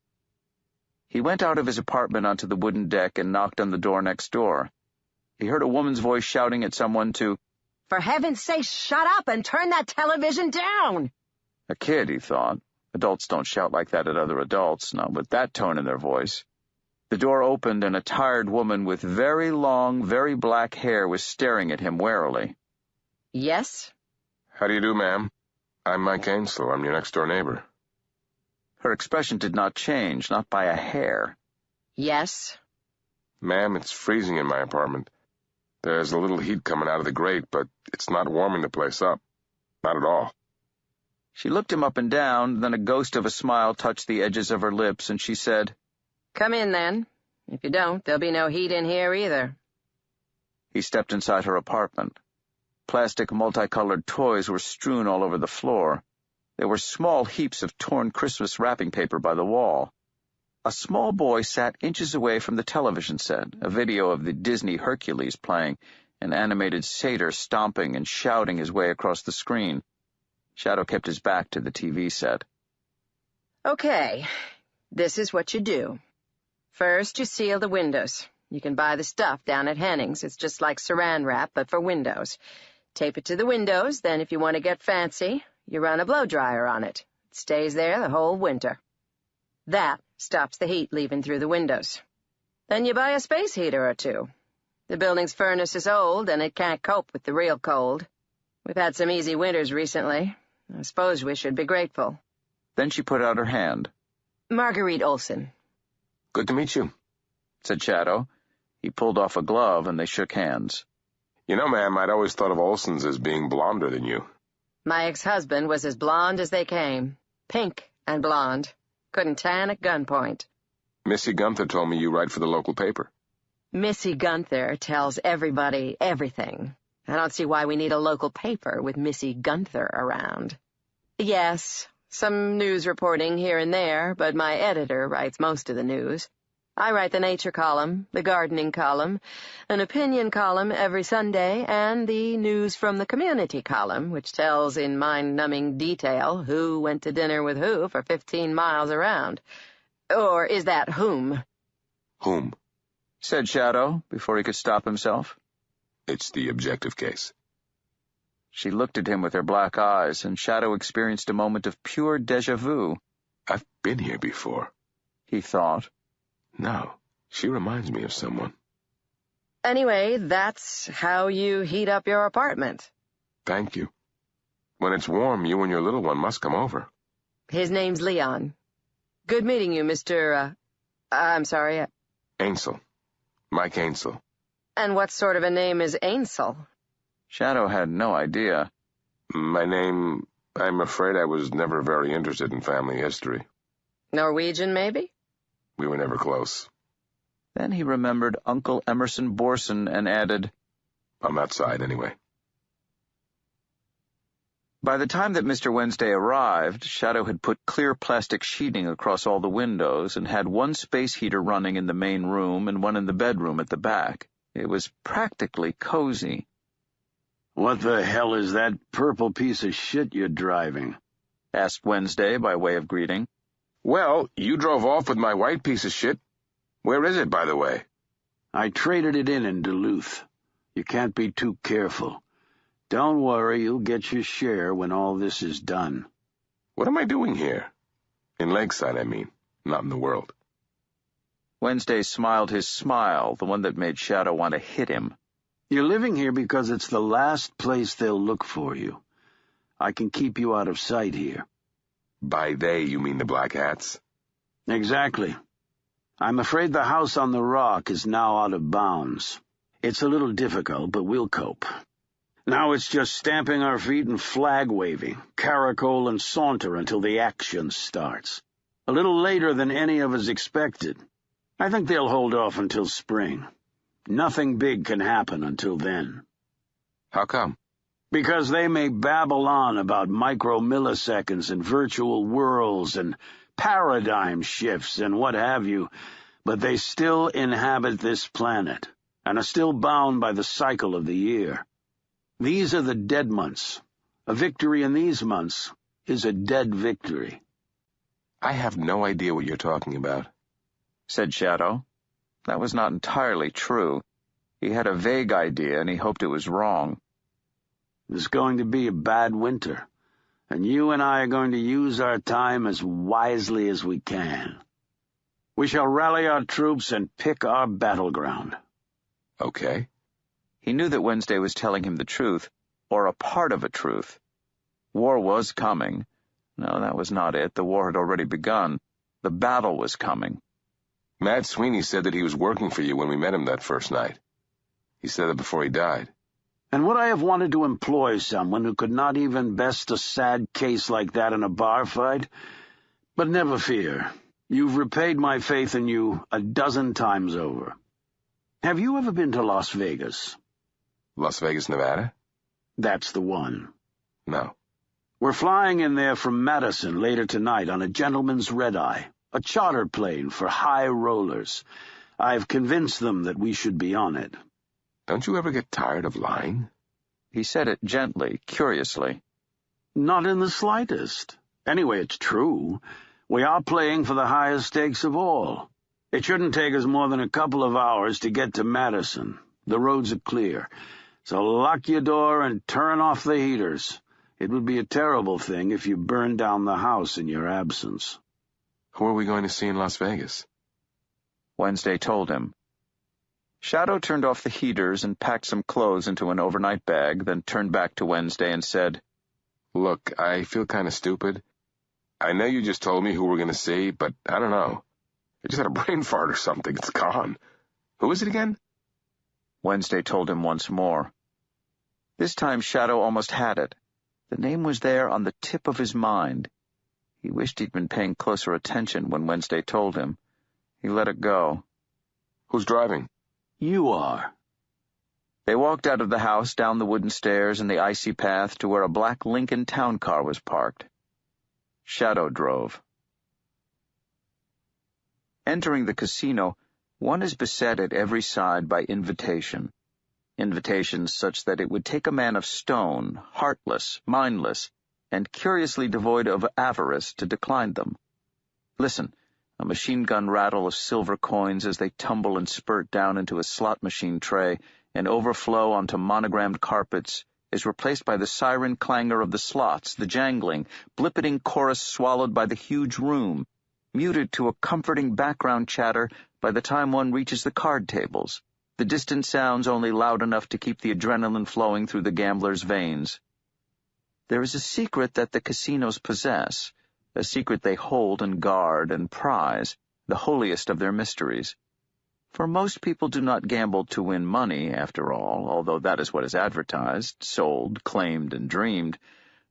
He went out of his apartment onto the wooden deck and knocked on the door next door. He heard a woman's voice shouting at someone to, For heaven's sake, shut up and turn that television down! A kid, he thought. Adults don't shout like that at other adults, not with that tone in their voice. The door opened and a tired woman with very long, very black hair was staring at him warily. Yes? How do you do, ma'am? I'm Mike Ainsel. I'm your next-door neighbor. Her expression did not change, not by a hair. Yes? Ma'am, it's freezing in my apartment. There's a little heat coming out of the grate, but it's not warming the place up. Not at all. She looked him up and down, then a ghost of a smile touched the edges of her lips, and she said, Come in, then. If you don't, there'll be no heat in here either. He stepped inside her apartment. Plastic multicolored toys were strewn all over the floor. There were small heaps of torn Christmas wrapping paper by the wall. A small boy sat inches away from the television set, a video of the Disney Hercules playing, an animated satyr stomping and shouting his way across the screen. Shadow kept his back to the TV set. Okay, this is what you do. First, you seal the windows. You can buy the stuff down at Henning's. It's just like saran wrap, but for windows. Tape it to the windows, then if you want to get fancy, you run a blow dryer on it. It stays there the whole winter. That stops the heat leaving through the windows. Then you buy a space heater or two. The building's furnace is old, and it can't cope with the real cold. We've had some easy winters recently. I suppose we should be grateful. Then she put out her hand. Marguerite Olson. Good to meet you, said Shadow. He pulled off a glove, and they shook hands. You know, ma'am, I'd always thought of Olsons as being blonder than you. My ex-husband was as blonde as they came. Pink and blonde. Couldn't tan at gunpoint. Missy Gunther told me you write for the local paper. Missy Gunther tells everybody everything. I don't see why we need a local paper with Missy Gunther around. Yes, some news reporting here and there, but my editor writes most of the news. I write the nature column, the gardening column, an opinion column every Sunday, and the news from the community column, which tells in mind-numbing detail who went to dinner with who for 15 miles around. Or is that whom? Whom? Said Shadow before he could stop himself. It's the objective case. She looked at him with her black eyes, and Shadow experienced a moment of pure déjà vu. I've been here before, he thought. No, she reminds me of someone. Anyway, that's how you heat up your apartment. Thank you. When it's warm, you and your little one must come over. His name's Leon. Good meeting you, Mr. I'm sorry. Ainsel. Mike Ainsel. And what sort of a name is Ainsel? Shadow had no idea. My name, I'm afraid I was never very interested in family history. Norwegian, maybe? We were never close. Then he remembered Uncle Emerson Borson and added, On that side, anyway. By the time that Mr. Wednesday arrived, Shadow had put clear plastic sheeting across all the windows and had one space heater running in the main room and one in the bedroom at the back. It was practically cozy. What the hell is that purple piece of shit you're driving? Asked Wednesday by way of greeting. Well, you drove off with my white piece of shit. Where is it, by the way? I traded it in Duluth. You can't be too careful. Don't worry, you'll get your share when all this is done. What am I doing here? In Lakeside, I mean, not in the world. Wednesday smiled his smile, the one that made Shadow want to hit him. You're living here because it's the last place they'll look for you. I can keep you out of sight here. By they, you mean the Black Hats? Exactly. I'm afraid the house on the rock is now out of bounds. It's a little difficult, but we'll cope. Now it's just stamping our feet and flag-waving, caracole and saunter until the action starts. A little later than any of us expected. I think they'll hold off until spring. Nothing big can happen until then. How come? Because they may babble on about micromilliseconds and virtual worlds and paradigm shifts and what have you, but they still inhabit this planet and are still bound by the cycle of the year. These are the dead months. A victory in these months is a dead victory. I have no idea what you're talking about, said Shadow. That was not entirely true. He had a vague idea, and he hoped it was wrong. It's going to be a bad winter, and you and I are going to use our time as wisely as we can. We shall rally our troops and pick our battleground. Okay. He knew that Wednesday was telling him the truth, or a part of a truth. War was coming. No, that was not it. The war had already begun. The battle was coming. Matt Sweeney said that he was working for you when we met him that first night. He said it before he died. And would I have wanted to employ someone who could not even best a sad case like that in a bar fight? But never fear. You've repaid my faith in you 12 times over. Have you ever been to Las Vegas? Las Vegas, Nevada? That's the one. No. We're flying in there from Madison later tonight on a gentleman's red-eye, a charter plane for high rollers. I've convinced them that we should be on it. Don't you ever get tired of lying? He said it gently, curiously. Not in the slightest. Anyway, it's true. We are playing for the highest stakes of all. It shouldn't take us more than a couple of hours to get to Madison. The roads are clear. So lock your door and turn off the heaters. It would be a terrible thing if you burned down the house in your absence. Who are we going to see in Las Vegas? Wednesday told him. Shadow turned off the heaters and packed some clothes into an overnight bag, then turned back to Wednesday and said, Look, I feel kind of stupid. I know you just told me who we're going to see, but I don't know. I just had a brain fart or something. It's gone. Who is it again? Wednesday told him once more. This time Shadow almost had it. The name was there on the tip of his mind. He wished he'd been paying closer attention when Wednesday told him. He let it go. Who's driving? You are. They walked out of the house, down the wooden stairs and the icy path to where a black Lincoln town car was parked. Shadow drove. Entering the casino, One is beset at every side by invitations such that it would take a man of stone, heartless, mindless, and curiously devoid of avarice to decline them. Listen, a machine-gun rattle of silver coins as they tumble and spurt down into a slot machine tray and overflow onto monogrammed carpets is replaced by the siren clangor of the slots, the jangling, blippiting chorus swallowed by the huge room, muted to a comforting background chatter by the time one reaches the card tables, the distant sounds only loud enough to keep the adrenaline flowing through the gambler's veins. There is a secret that the casinos possess, a secret they hold and guard and prize, the holiest of their mysteries. For most people do not gamble to win money, after all, although that is what is advertised, sold, claimed, and dreamed.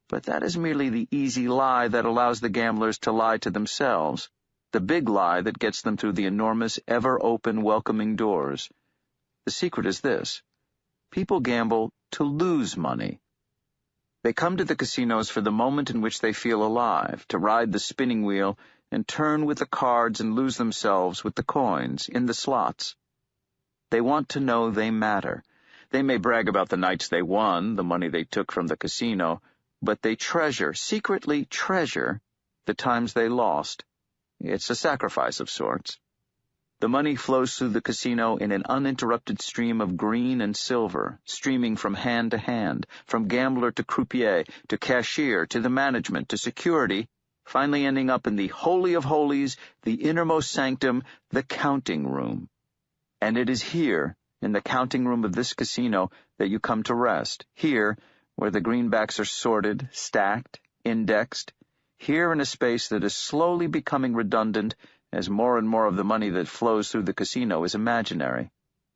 But that is merely the easy lie that allows the gamblers to lie to themselves, the big lie that gets them through the enormous, ever-open, welcoming doors. The secret is this: people gamble to lose money. They come to the casinos for the moment in which they feel alive, to ride the spinning wheel and turn with the cards and lose themselves with the coins in the slots. They want to know they matter. They may brag about the nights they won, the money they took from the casino, but they treasure, secretly treasure, the times they lost. It's a sacrifice of sorts. The money flows through the casino in an uninterrupted stream of green and silver, streaming from hand to hand, from gambler to croupier, to cashier, to the management, to security, finally ending up in the Holy of Holies, the innermost sanctum, the counting room. And it is here, in the counting room of this casino, that you come to rest, here, where the greenbacks are sorted, stacked, indexed, here in a space that is slowly becoming redundant as more and more of the money that flows through the casino is imaginary,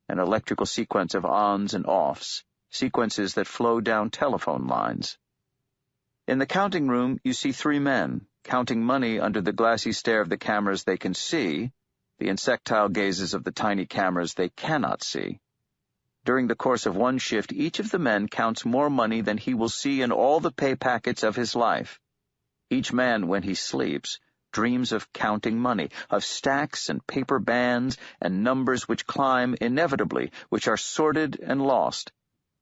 an electrical sequence of ons and offs, sequences that flow down telephone lines. In the counting room, you see three men, counting money under the glassy stare of the cameras they can see, the insectile gazes of the tiny cameras they cannot see. During the course of one shift, each of the men counts more money than he will see in all the pay packets of his life. Each man, when he sleeps, dreams of counting money, of stacks and paper bands and numbers which climb inevitably, which are sorted and lost.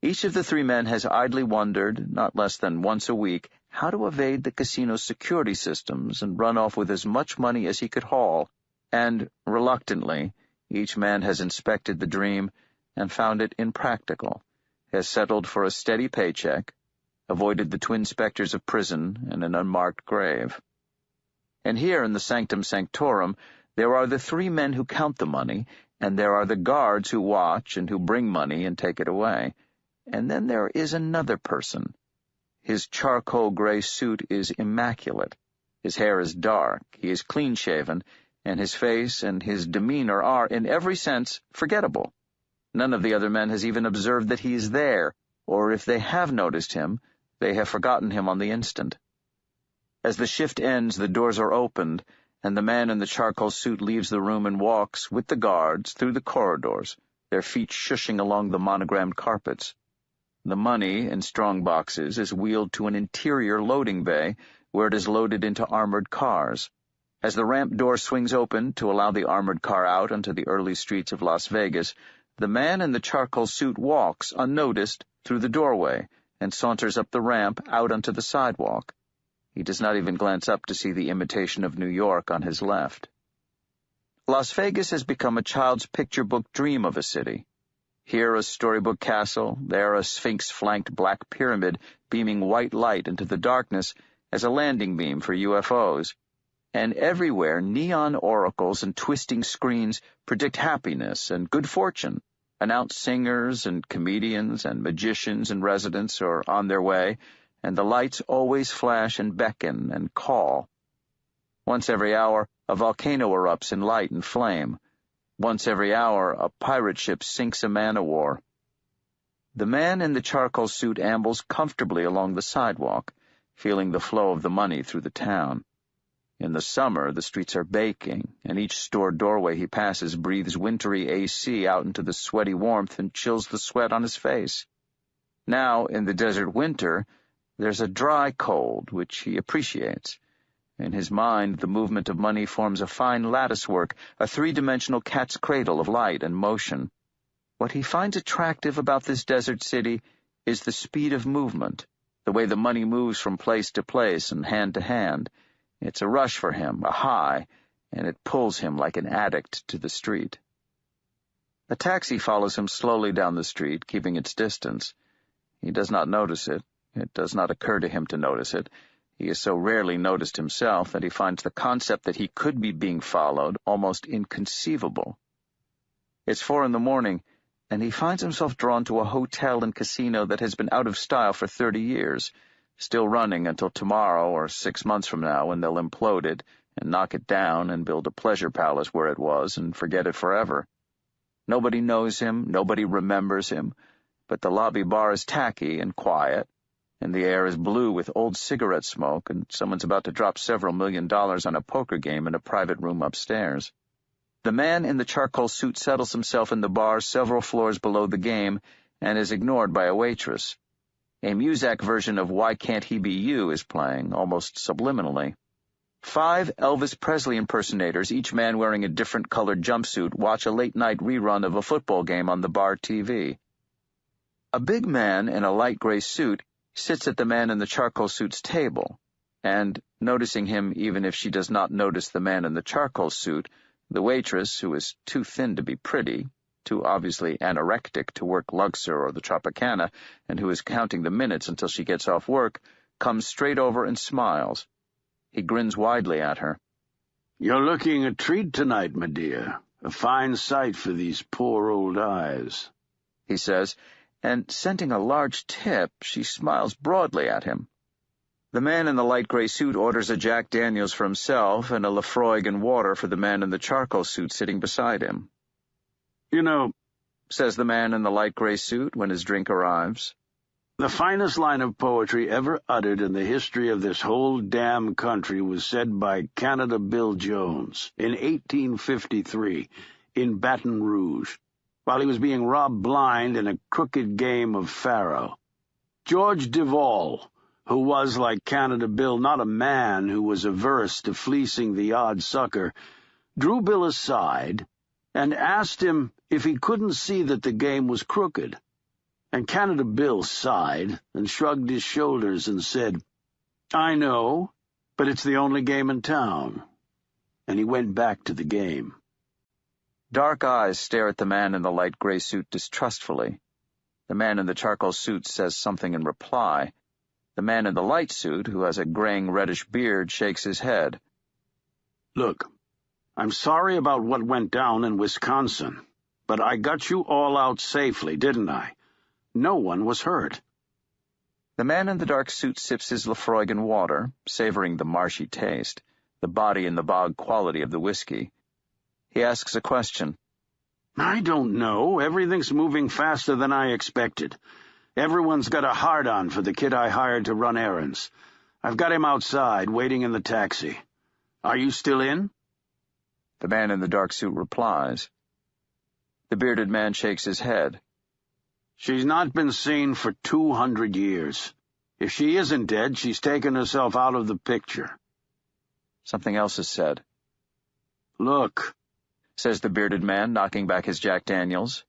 Each of the three men has idly wondered, not less than once a week, how to evade the casino's security systems and run off with as much money as he could haul, and, reluctantly, each man has inspected the dream and found it impractical, has settled for a steady paycheck, avoided the twin specters of prison and an unmarked grave. And here in the sanctum sanctorum, there are the three men who count the money, and there are the guards who watch and who bring money and take it away. And then there is another person. His charcoal gray suit is immaculate. His hair is dark, he is clean-shaven, and his face and his demeanor are, in every sense, forgettable. None of the other men has even observed that he is there, or if they have noticed him, they have forgotten him on the instant. As the shift ends, the doors are opened, and the man in the charcoal suit leaves the room and walks, with the guards, through the corridors, their feet shushing along the monogrammed carpets. The money, in strong boxes, is wheeled to an interior loading bay, where it is loaded into armored cars. As the ramp door swings open to allow the armored car out onto the early streets of Las Vegas, the man in the charcoal suit walks, unnoticed, through the doorway, and saunters up the ramp out onto the sidewalk. He does not even glance up to see the imitation of New York on his left. Las Vegas has become a child's picture book dream of a city. Here a storybook castle, there a sphinx-flanked black pyramid beaming white light into the darkness as a landing beam for UFOs. And everywhere neon oracles and twisting screens predict happiness and good fortune, announce singers and comedians and magicians and residents are on their way, and the lights always flash and beckon and call. Once every hour, a volcano erupts in light and flame. Once every hour, a pirate ship sinks a man-o-war. The man in the charcoal suit ambles comfortably along the sidewalk, feeling the flow of the money through the town. In the summer, the streets are baking, and each store doorway he passes breathes wintry AC out into the sweaty warmth and chills the sweat on his face. Now, in the desert winter, there's a dry cold which he appreciates, In his mind, the movement of money forms a fine latticework, a three-dimensional cat's cradle of light and motion. What he finds attractive about this desert city is the speed of movement, the way the money moves from place to place and hand to hand. It's a rush for him, a high, and it pulls him like an addict to the street. A taxi follows him slowly down the street, keeping its distance. He does not notice it. It does not occur to him to notice it. He is so rarely noticed himself that he finds the concept that he could be being followed almost inconceivable. It's 4 a.m, and he finds himself drawn to a hotel and casino that has been out of style for 30 years, still running until tomorrow or 6 months from now when they'll implode it and knock it down and build a pleasure palace where it was and forget it forever. Nobody knows him, nobody remembers him, but the lobby bar is tacky and quiet, and the air is blue with old cigarette smoke, and someone's about to drop several $1 million on a poker game in a private room upstairs. The man in the charcoal suit settles himself in the bar several floors below the game and is ignored by a waitress. A Muzak version of Why Can't He Be You is playing, almost subliminally. 5 Elvis Presley impersonators, each man wearing a different colored jumpsuit, watch a late-night rerun of a football game on the bar TV. A big man in a light gray suit sits at the man in the charcoal suit's table, and, noticing him even if she does not notice the man in the charcoal suit, the waitress, who is too thin to be pretty, too obviously anorectic to work Luxor or the Tropicana, and who is counting the minutes until she gets off work, comes straight over and smiles. He grins widely at her. "You're looking a treat tonight, my dear. A fine sight for these poor old eyes," he says, and, scenting a large tip, she smiles broadly at him. The man in the light gray suit orders a Jack Daniels for himself and a Lafroig and water for the man in the charcoal suit sitting beside him. "You know," says the man in the light gray suit when his drink arrives, "the finest line of poetry ever uttered in the history of this whole damn country was said by Canada Bill Jones in 1853 in Baton Rouge, while he was being robbed blind in a crooked game of faro. George Devol, who was, like Canada Bill, not a man who was averse to fleecing the odd sucker, drew Bill aside and asked him if he couldn't see that the game was crooked. And Canada Bill sighed and shrugged his shoulders and said, 'I know, but it's the only game in town.' And he went back to the game." Dark eyes stare at the man in the light gray suit distrustfully. The man in the charcoal suit says something in reply. The man in the light suit, who has a graying reddish beard, shakes his head. "Look, I'm sorry about what went down in Wisconsin, but I got you all out safely, didn't I? No one was hurt." The man in the dark suit sips his Lafroig and water, savoring the marshy taste, the body and the bog quality of the whiskey. He asks a question. "I don't know. Everything's moving faster than I expected. Everyone's got a hard-on for the kid I hired to run errands. I've got him outside, waiting in the taxi. Are you still in?" The man in the dark suit replies. The bearded man shakes his head. "She's not been seen for 200 years. If she isn't dead, she's taken herself out of the picture." Something else is said. "Look," says the bearded man, knocking back his Jack Daniels,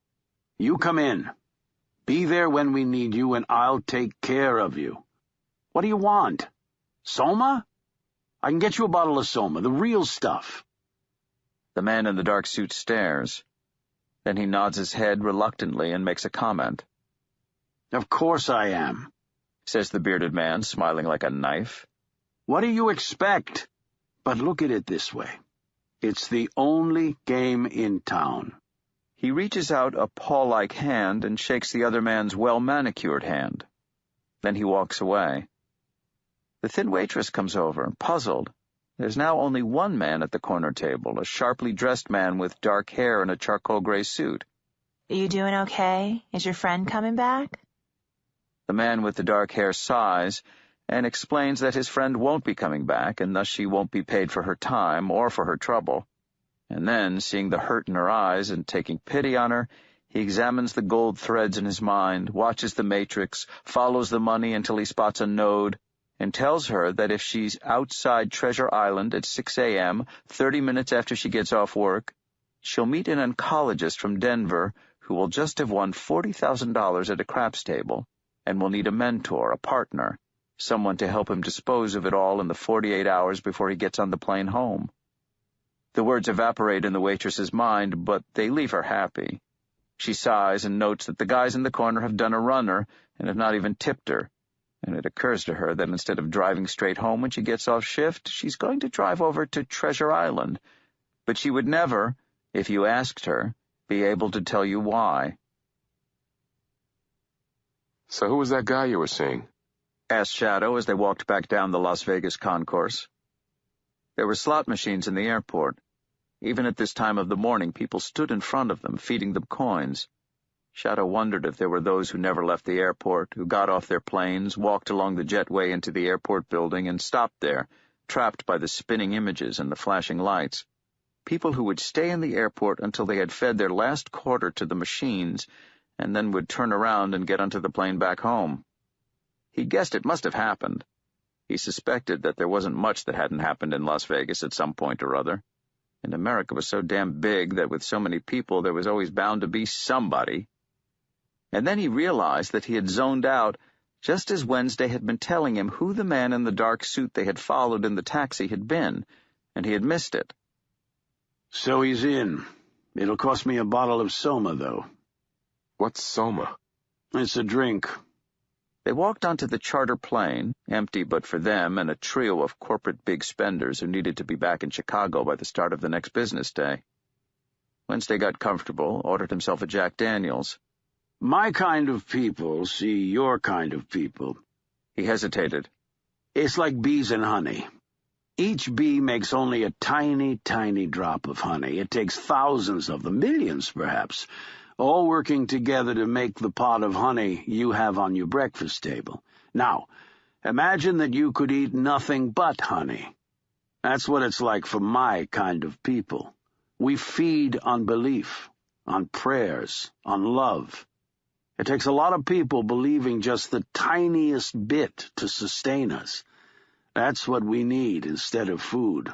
"you come in. Be there when we need you, and I'll take care of you. What do you want? Soma? I can get you a bottle of Soma, the real stuff." The man in the dark suit stares. Then he nods his head reluctantly and makes a comment. "Of course I am," says the bearded man, smiling like a knife. "What do you expect? But look at it this way. It's the only game in town." He reaches out a paw-like hand and shakes the other man's well-manicured hand. Then he walks away. The thin waitress comes over, puzzled. There's now only one man at the corner table, a sharply dressed man with dark hair and a charcoal gray suit. "Are you doing okay? Is your friend coming back?" The man with the dark hair sighs and explains that his friend won't be coming back, and thus she won't be paid for her time or for her trouble. And then, seeing the hurt in her eyes and taking pity on her, he examines the gold threads in his mind, watches the matrix, follows the money until he spots a node, and tells her that if she's outside Treasure Island at 6 a.m., 30 minutes after she gets off work, she'll meet an oncologist from Denver who will just have won $40,000 at a craps table and will need a mentor, a partner, someone to help him dispose of it all in the 48 hours before he gets on the plane home. The words evaporate in the waitress's mind, but they leave her happy. She sighs and notes that the guys in the corner have done a runner and have not even tipped her, and it occurs to her that instead of driving straight home when she gets off shift, she's going to drive over to Treasure Island. But she would never, if you asked her, be able to tell you why. So who was that guy you were seeing? Asked Shadow as they walked back down the Las Vegas concourse. There were slot machines in the airport. Even at this time of the morning, people stood in front of them, feeding them coins. Shadow wondered if there were those who never left the airport, who got off their planes, walked along the jetway into the airport building, and stopped there, trapped by the spinning images and the flashing lights. People who would stay in the airport until they had fed their last quarter to the machines, and then would turn around and get onto the plane back home. He guessed it must have happened. He suspected that there wasn't much that hadn't happened in Las Vegas at some point or other. And America was so damn big that with so many people there was always bound to be somebody. And then he realized that he had zoned out just as Wednesday had been telling him who the man in the dark suit they had followed in the taxi had been, and he had missed it. So he's in. It'll cost me a bottle of Soma, though. What's Soma? It's a drink. They walked onto the charter plane, empty but for them and a trio of corporate big spenders who needed to be back in Chicago by the start of the next business day. Wednesday got comfortable, ordered himself a Jack Daniels. My kind of people see your kind of people. He hesitated. It's like bees and honey. Each bee makes only a tiny, tiny drop of honey. It takes thousands of them, millions perhaps, all working together to make the pot of honey you have on your breakfast table. Now, imagine that you could eat nothing but honey. That's what it's like for my kind of people. We feed on belief, on prayers, on love. It takes a lot of people believing just the tiniest bit to sustain us. That's what we need instead of food.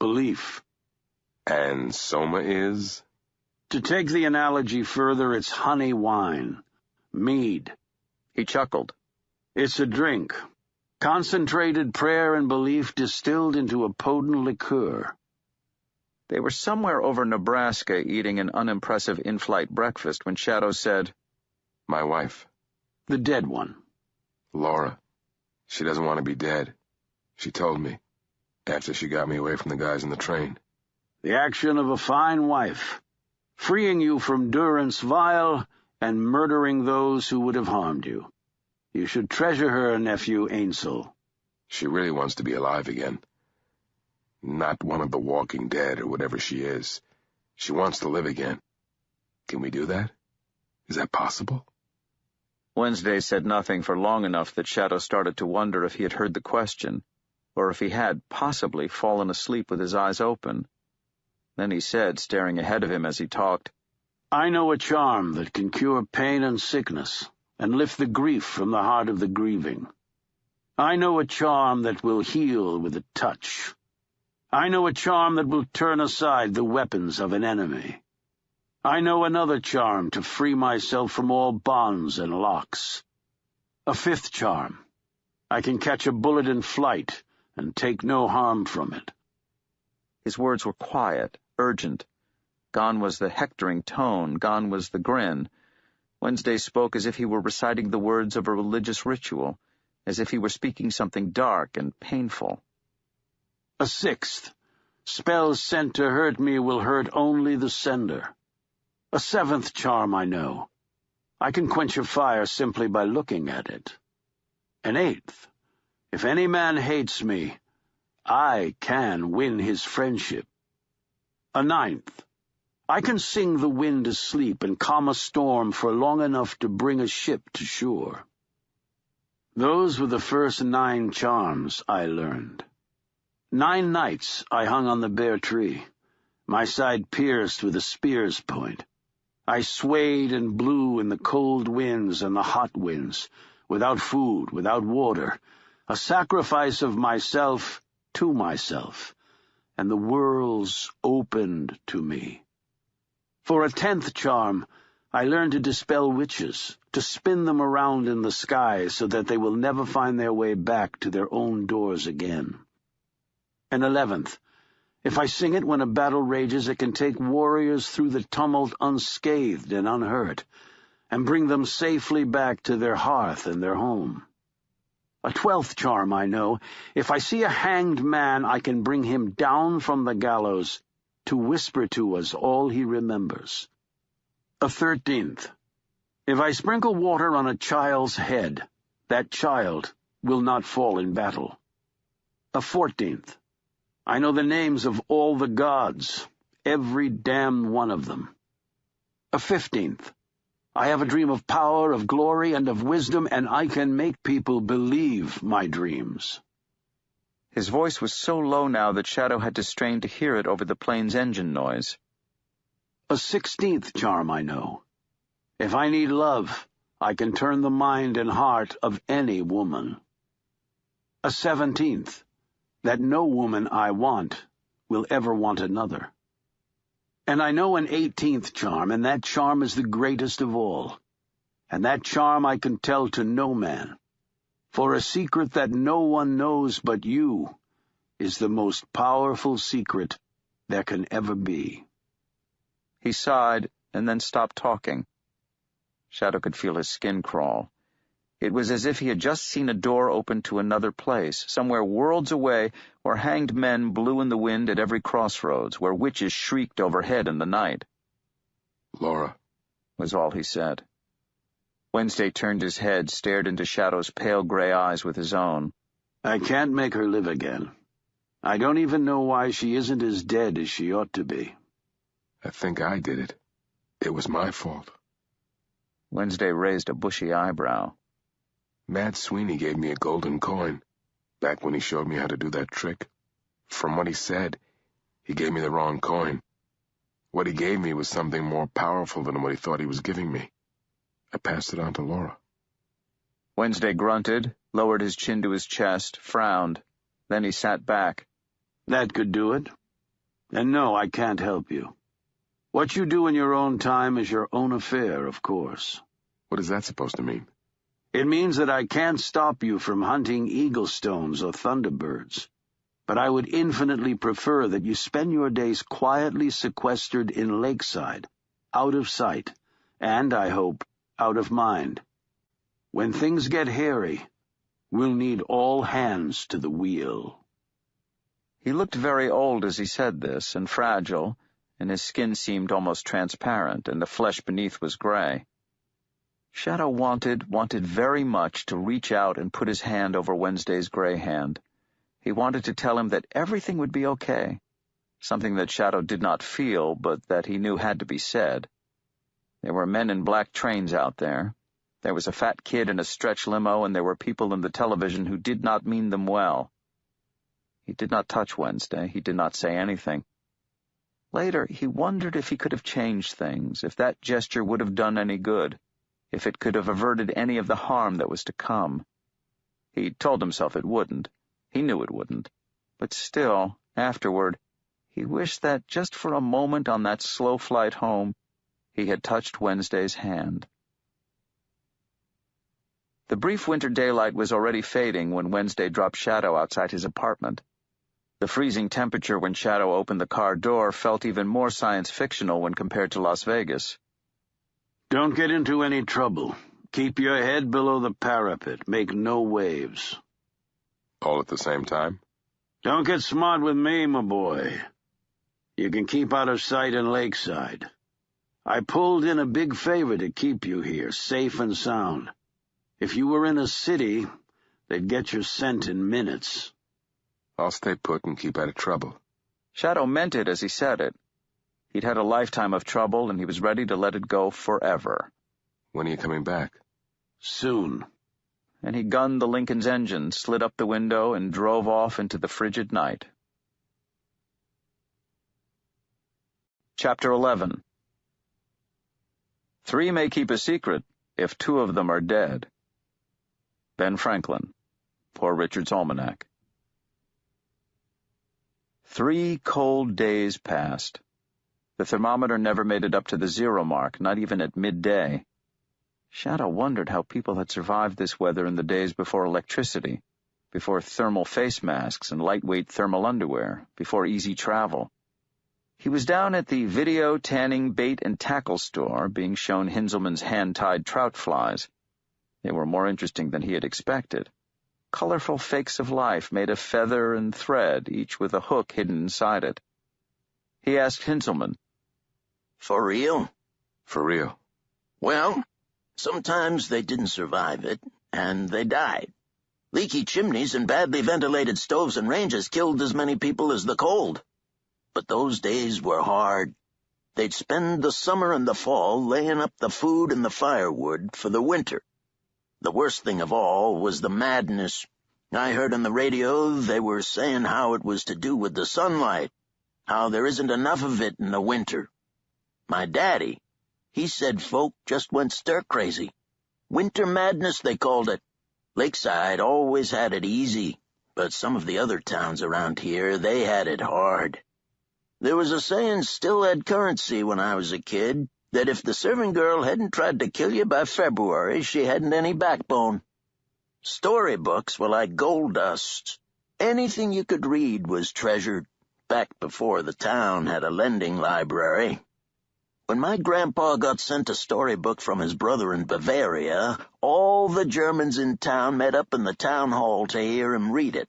Belief. And Soma is? To take the analogy further, it's honey wine. Mead. He chuckled. It's a drink. Concentrated prayer and belief distilled into a potent liqueur. They were somewhere over Nebraska eating an unimpressive in-flight breakfast when Shadow said, My wife. The dead one. Laura. She doesn't want to be dead. She told me, after she got me away from the guys in the train. The action of a fine wife, freeing you from durance vile and murdering those who would have harmed you. You should treasure her, nephew Ainsel. She really wants to be alive again. Not one of the walking dead or whatever she is. She wants to live again. Can we do that? Is that possible? Wednesday said nothing for long enough that Shadow started to wonder if he had heard the question, or if he had, possibly, fallen asleep with his eyes open. Then he said, staring ahead of him as he talked, I know a charm that can cure pain and sickness, and lift the grief from the heart of the grieving. I know a charm that will heal with a touch. I know a charm that will turn aside the weapons of an enemy. I know another charm to free myself from all bonds and locks. A fifth charm. I can catch a bullet in flight and take no harm from it. His words were quiet, urgent. Gone was the hectoring tone, gone was the grin. Wednesday spoke as if he were reciting the words of a religious ritual, as if he were speaking something dark and painful. A sixth. Spells sent to hurt me will hurt only the sender. A seventh charm I know. I can quench a fire simply by looking at it. An eighth. If any man hates me, I can win his friendship. A ninth. I can sing the wind asleep and calm a storm for long enough to bring a ship to shore. Those were the first 9 charms I learned. 9 nights I hung on the bare tree, my side pierced with a spear's point. I swayed and blew in the cold winds and the hot winds, without food, without water, a sacrifice of myself to myself, and the worlds opened to me. For a 10th charm, I learned to dispel witches, to spin them around in the sky so that they will never find their way back to their own doors again. An 11th, if I sing it when a battle rages, it can take warriors through the tumult unscathed and unhurt, and bring them safely back to their hearth and their home. A 12th charm I know, if I see a hanged man, I can bring him down from the gallows to whisper to us all he remembers. A 13th, if I sprinkle water on a child's head, that child will not fall in battle. A 14th, I know the names of all the gods, every damned one of them. A 15th, I have a dream of power, of glory, and of wisdom, and I can make people believe my dreams. His voice was so low now that Shadow had to strain to hear it over the plane's engine noise. A 16th charm I know. If I need love, I can turn the mind and heart of any woman. A 17th, that no woman I want will ever want another. And I know an 18th charm, and that charm is the greatest of all. And that charm I can tell to no man. For a secret that no one knows but you is the most powerful secret there can ever be. He sighed and then stopped talking. Shadow could feel his skin crawl. It was as if he had just seen a door open to another place, somewhere worlds away, where hanged men blew in the wind at every crossroads, where witches shrieked overhead in the night. Laura, was all he said. Wednesday turned his head, stared into Shadow's pale gray eyes with his own. I can't make her live again. I don't even know why she isn't as dead as she ought to be. I think I did it. It was my fault. Wednesday raised a bushy eyebrow. Mad Sweeney gave me a golden coin, back when he showed me how to do that trick. From what he said, he gave me the wrong coin. What he gave me was something more powerful than what he thought he was giving me. I passed it on to Laura. Wednesday grunted, lowered his chin to his chest, frowned. Then he sat back. That could do it. And no, I can't help you. What you do in your own time is your own affair, of course. What is that supposed to mean? It means that I can't stop you from hunting eagle stones or thunderbirds. But I would infinitely prefer that you spend your days quietly sequestered in Lakeside, out of sight, and, I hope, out of mind. When things get hairy, we'll need all hands to the wheel. He looked very old as he said this, and fragile, and his skin seemed almost transparent, and the flesh beneath was gray. Shadow wanted very much to reach out and put his hand over Wednesday's gray hand. He wanted to tell him that everything would be okay, something that Shadow did not feel, but that he knew had to be said. There were men in black trains out there. There was a fat kid in a stretch limo, and there were people in the television who did not mean them well. He did not touch Wednesday. He did not say anything. Later, he wondered if he could have changed things, if that gesture would have done any good, if it could have averted any of the harm that was to come. He told himself it wouldn't. He knew it wouldn't. But still, afterward, he wished that just for a moment on that slow flight home, he had touched Wednesday's hand. The brief winter daylight was already fading when Wednesday dropped Shadow outside his apartment. The freezing temperature when Shadow opened the car door felt even more science-fictional when compared to Las Vegas. Don't get into any trouble. Keep your head below the parapet. Make no waves. All at the same time? Don't get smart with me, my boy. You can keep out of sight in Lakeside. I pulled in a big favor to keep you here, safe and sound. If you were in a city, they'd get your scent in minutes. I'll stay put and keep out of trouble. Shadow meant it as he said it. He'd had a lifetime of trouble, and he was ready to let it go forever. When are you coming back? Soon. And he gunned the Lincoln's engine, slid up the window, and drove off into the frigid night. Chapter 11. 3 may keep a secret if 2 of them are dead. Ben Franklin. Poor Richard's Almanac. 3 cold days passed. The thermometer never made it up to the 0 mark, not even at midday. Shadow wondered how people had survived this weather in the days before electricity, before thermal face masks and lightweight thermal underwear, before easy travel. He was down at the video tanning bait and tackle store being shown Hinzelman's hand-tied trout flies. They were more interesting than he had expected. Colorful fakes of life made of feather and thread, each with a hook hidden inside it. He asked Hinzelman, "For real?" For real. "Well, sometimes they didn't survive it, and they died. Leaky chimneys and badly ventilated stoves and ranges killed as many people as the cold. But those days were hard. They'd spend the summer and the fall laying up the food and the firewood for the winter. The worst thing of all was the madness. I heard on the radio they were saying how it was to do with the sunlight, how there isn't enough of it in the winter. My daddy, he said folk just went stir-crazy. Winter madness, they called it. Lakeside always had it easy, but some of the other towns around here, they had it hard. There was a saying still had currency when I was a kid, that if the serving girl hadn't tried to kill you by February, she hadn't any backbone. Storybooks were like gold dust. Anything you could read was treasured, back before the town had a lending library. When my grandpa got sent a storybook from his brother in Bavaria, all the Germans in town met up in the town hall to hear him read it.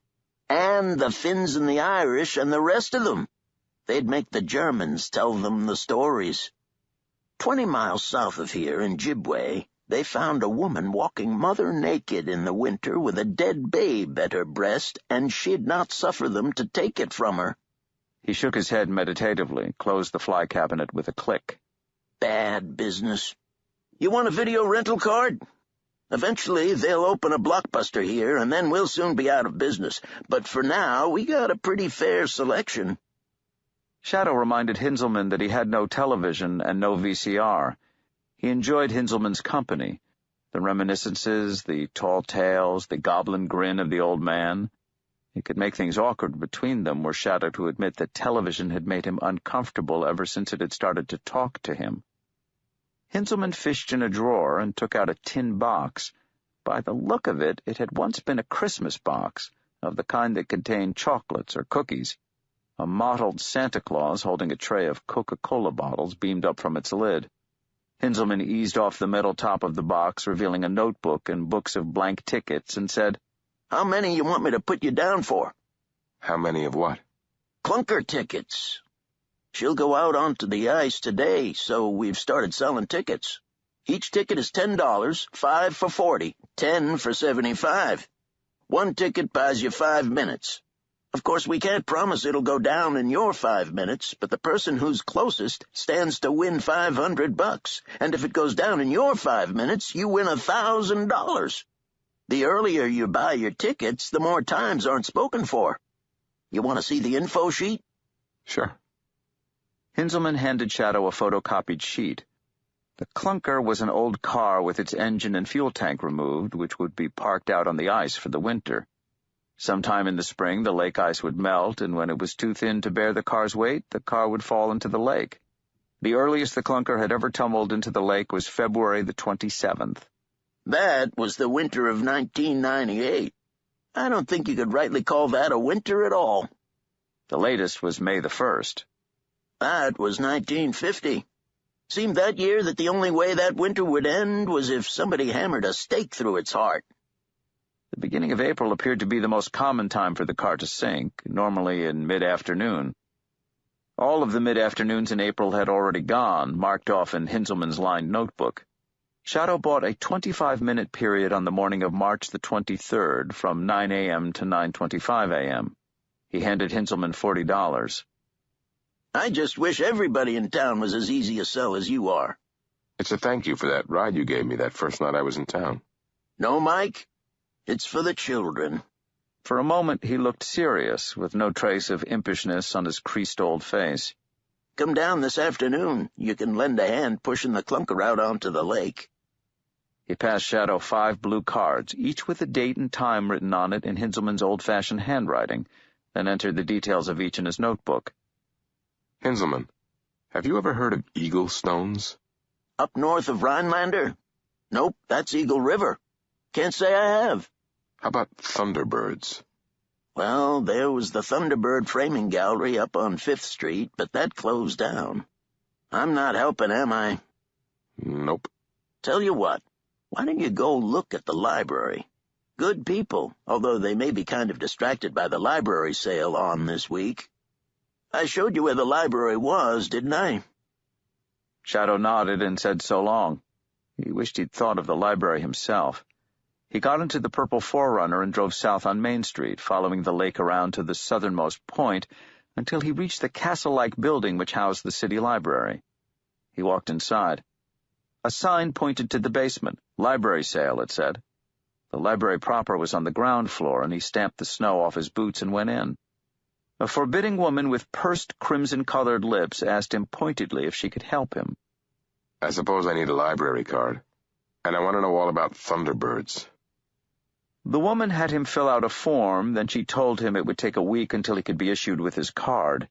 And the Finns and the Irish and the rest of them. They'd make the Germans tell them the stories. 20 miles south of here, in Jibway, they found a woman walking mother naked in the winter with a dead babe at her breast, and she'd not suffer them to take it from her. He shook his head meditatively, closed the fly cabinet with a click. Bad business. You want a video rental card? Eventually, they'll open a Blockbuster here, and then we'll soon be out of business. But for now, we got a pretty fair selection. Shadow reminded Hinzelman that he had no television and no VCR. He enjoyed Hinzelman's company, the reminiscences, the tall tales, the goblin grin of the old man. It could make things awkward between them were Shadow to admit that television had made him uncomfortable ever since it had started to talk to him. Hinzelman fished in a drawer and took out a tin box. By the look of it, it had once been a Christmas box, of the kind that contained chocolates or cookies. A mottled Santa Claus holding a tray of Coca-Cola bottles beamed up from its lid. Hinzelman eased off the metal top of the box, revealing a notebook and books of blank tickets, and said, "How many you want me to put you down for?" How many of what? Clunker tickets. She'll go out onto the ice today, so we've started selling tickets. Each ticket is $10, 5 for $40, 10 for $75. One ticket buys you 5 minutes. Of course, we can't promise it'll go down in your 5 minutes, but the person who's closest stands to win $500, and if it goes down in your 5 minutes, you win $1,000. The earlier you buy your tickets, the more times aren't spoken for. You want to see the info sheet? Sure. Hinzelman handed Shadow a photocopied sheet. The clunker was an old car with its engine and fuel tank removed, which would be parked out on the ice for the winter. Sometime in the spring, the lake ice would melt, and when it was too thin to bear the car's weight, the car would fall into the lake. The earliest the clunker had ever tumbled into the lake was February the 27th. That was the winter of 1998. I don't think you could rightly call that a winter at all. The latest was May the 1st. That was 1950. Seemed that year that the only way that winter would end was if somebody hammered a stake through its heart. The beginning of April appeared to be the most common time for the car to sink, normally in mid-afternoon. All of the mid-afternoons in April had already gone, marked off in Hinzelman's lined notebook. Shadow bought a 25-minute period on the morning of March the 23rd, from 9 a.m. to 9:25 a.m. He handed Hinzelman $40. I just wish everybody in town was as easy a sell as you are. It's a thank you for that ride you gave me that first night I was in town. No, Mike? It's for the children. For a moment he looked serious, with no trace of impishness on his creased old face. Come down this afternoon. You can lend a hand pushing the clunker out onto the lake. He passed Shadow 5 blue cards, each with a date and time written on it in Hinzelman's old-fashioned handwriting, then entered the details of each in his notebook. Hinzelman, have you ever heard of Eagle Stones? Up north of Rhinelander? Nope, that's Eagle River. Can't say I have. How about Thunderbirds? Well, there was the Thunderbird Framing Gallery up on 5th Street, but that closed down. I'm not helping, am I? Nope. Tell you what, why don't you go look at the library? Good people, although they may be kind of distracted by the library sale on this week. I showed you where the library was, didn't I? Shadow nodded and said so long. He wished he'd thought of the library himself. He got into the Purple 4Runner and drove south on Main Street, following the lake around to the southernmost point until he reached the castle-like building which housed the city library. He walked inside. A sign pointed to the basement. Library sale, it said. The library proper was on the ground floor, and he stamped the snow off his boots and went in. A forbidding woman with pursed crimson-colored lips asked him pointedly if she could help him. I suppose I need a library card, and I want to know all about Thunderbirds. The woman had him fill out a form, then she told him it would take a week until he could be issued with his card.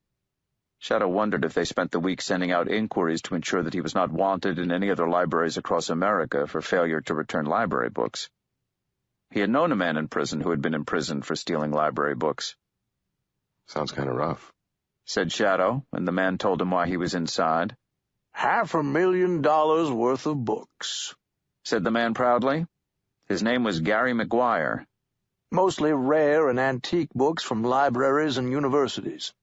Shadow wondered if they spent the week sending out inquiries to ensure that he was not wanted in any other libraries across America for failure to return library books. He had known a man in prison who had been imprisoned for stealing library books. Sounds kind of rough, said Shadow, and the man told him why he was inside. $500,000 worth of books, said the man proudly. His name was Gary McGuire. Mostly rare and antique books from libraries and universities.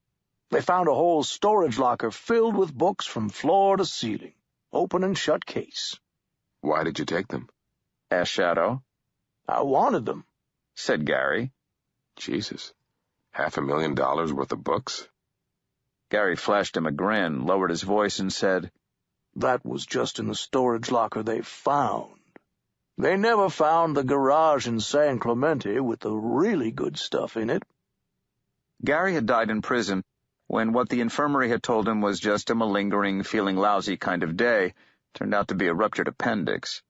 They found a whole storage locker filled with books from floor to ceiling, open and shut case. Why did you take them? Asked Shadow. I wanted them, said Gary. Jesus, $500,000 worth of books? Gary flashed him a grin, lowered his voice, and said, That was just in the storage locker they found. They never found the garage in San Clemente with the really good stuff in it. Gary had died in prison when what the infirmary had told him was just a malingering, feeling lousy kind of day turned out to be a ruptured appendix.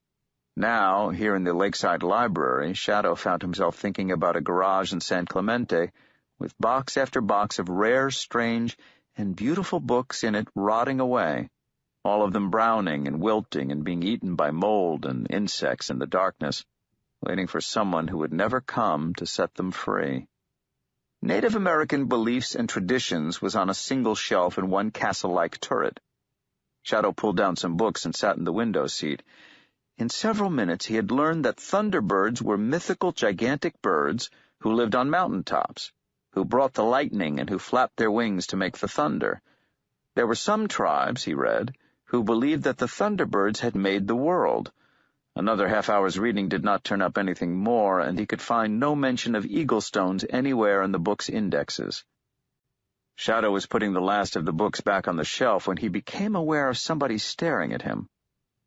Now, here in the Lakeside Library, Shadow found himself thinking about a garage in San Clemente with box after box of rare, strange, and beautiful books in it rotting away, all of them browning and wilting and being eaten by mold and insects in the darkness, waiting for someone who would never come to set them free. Native American Beliefs and Traditions was on a single shelf in one castle-like turret. Shadow pulled down some books and sat in the window seat. In several minutes he had learned that Thunderbirds were mythical gigantic birds who lived on mountaintops, who brought the lightning and who flapped their wings to make the thunder. There were some tribes, he read, who believed that the Thunderbirds had made the world. Another half-hour's reading did not turn up anything more, and he could find no mention of eagle stones anywhere in the book's indexes. Shadow was putting the last of the books back on the shelf when he became aware of somebody staring at him.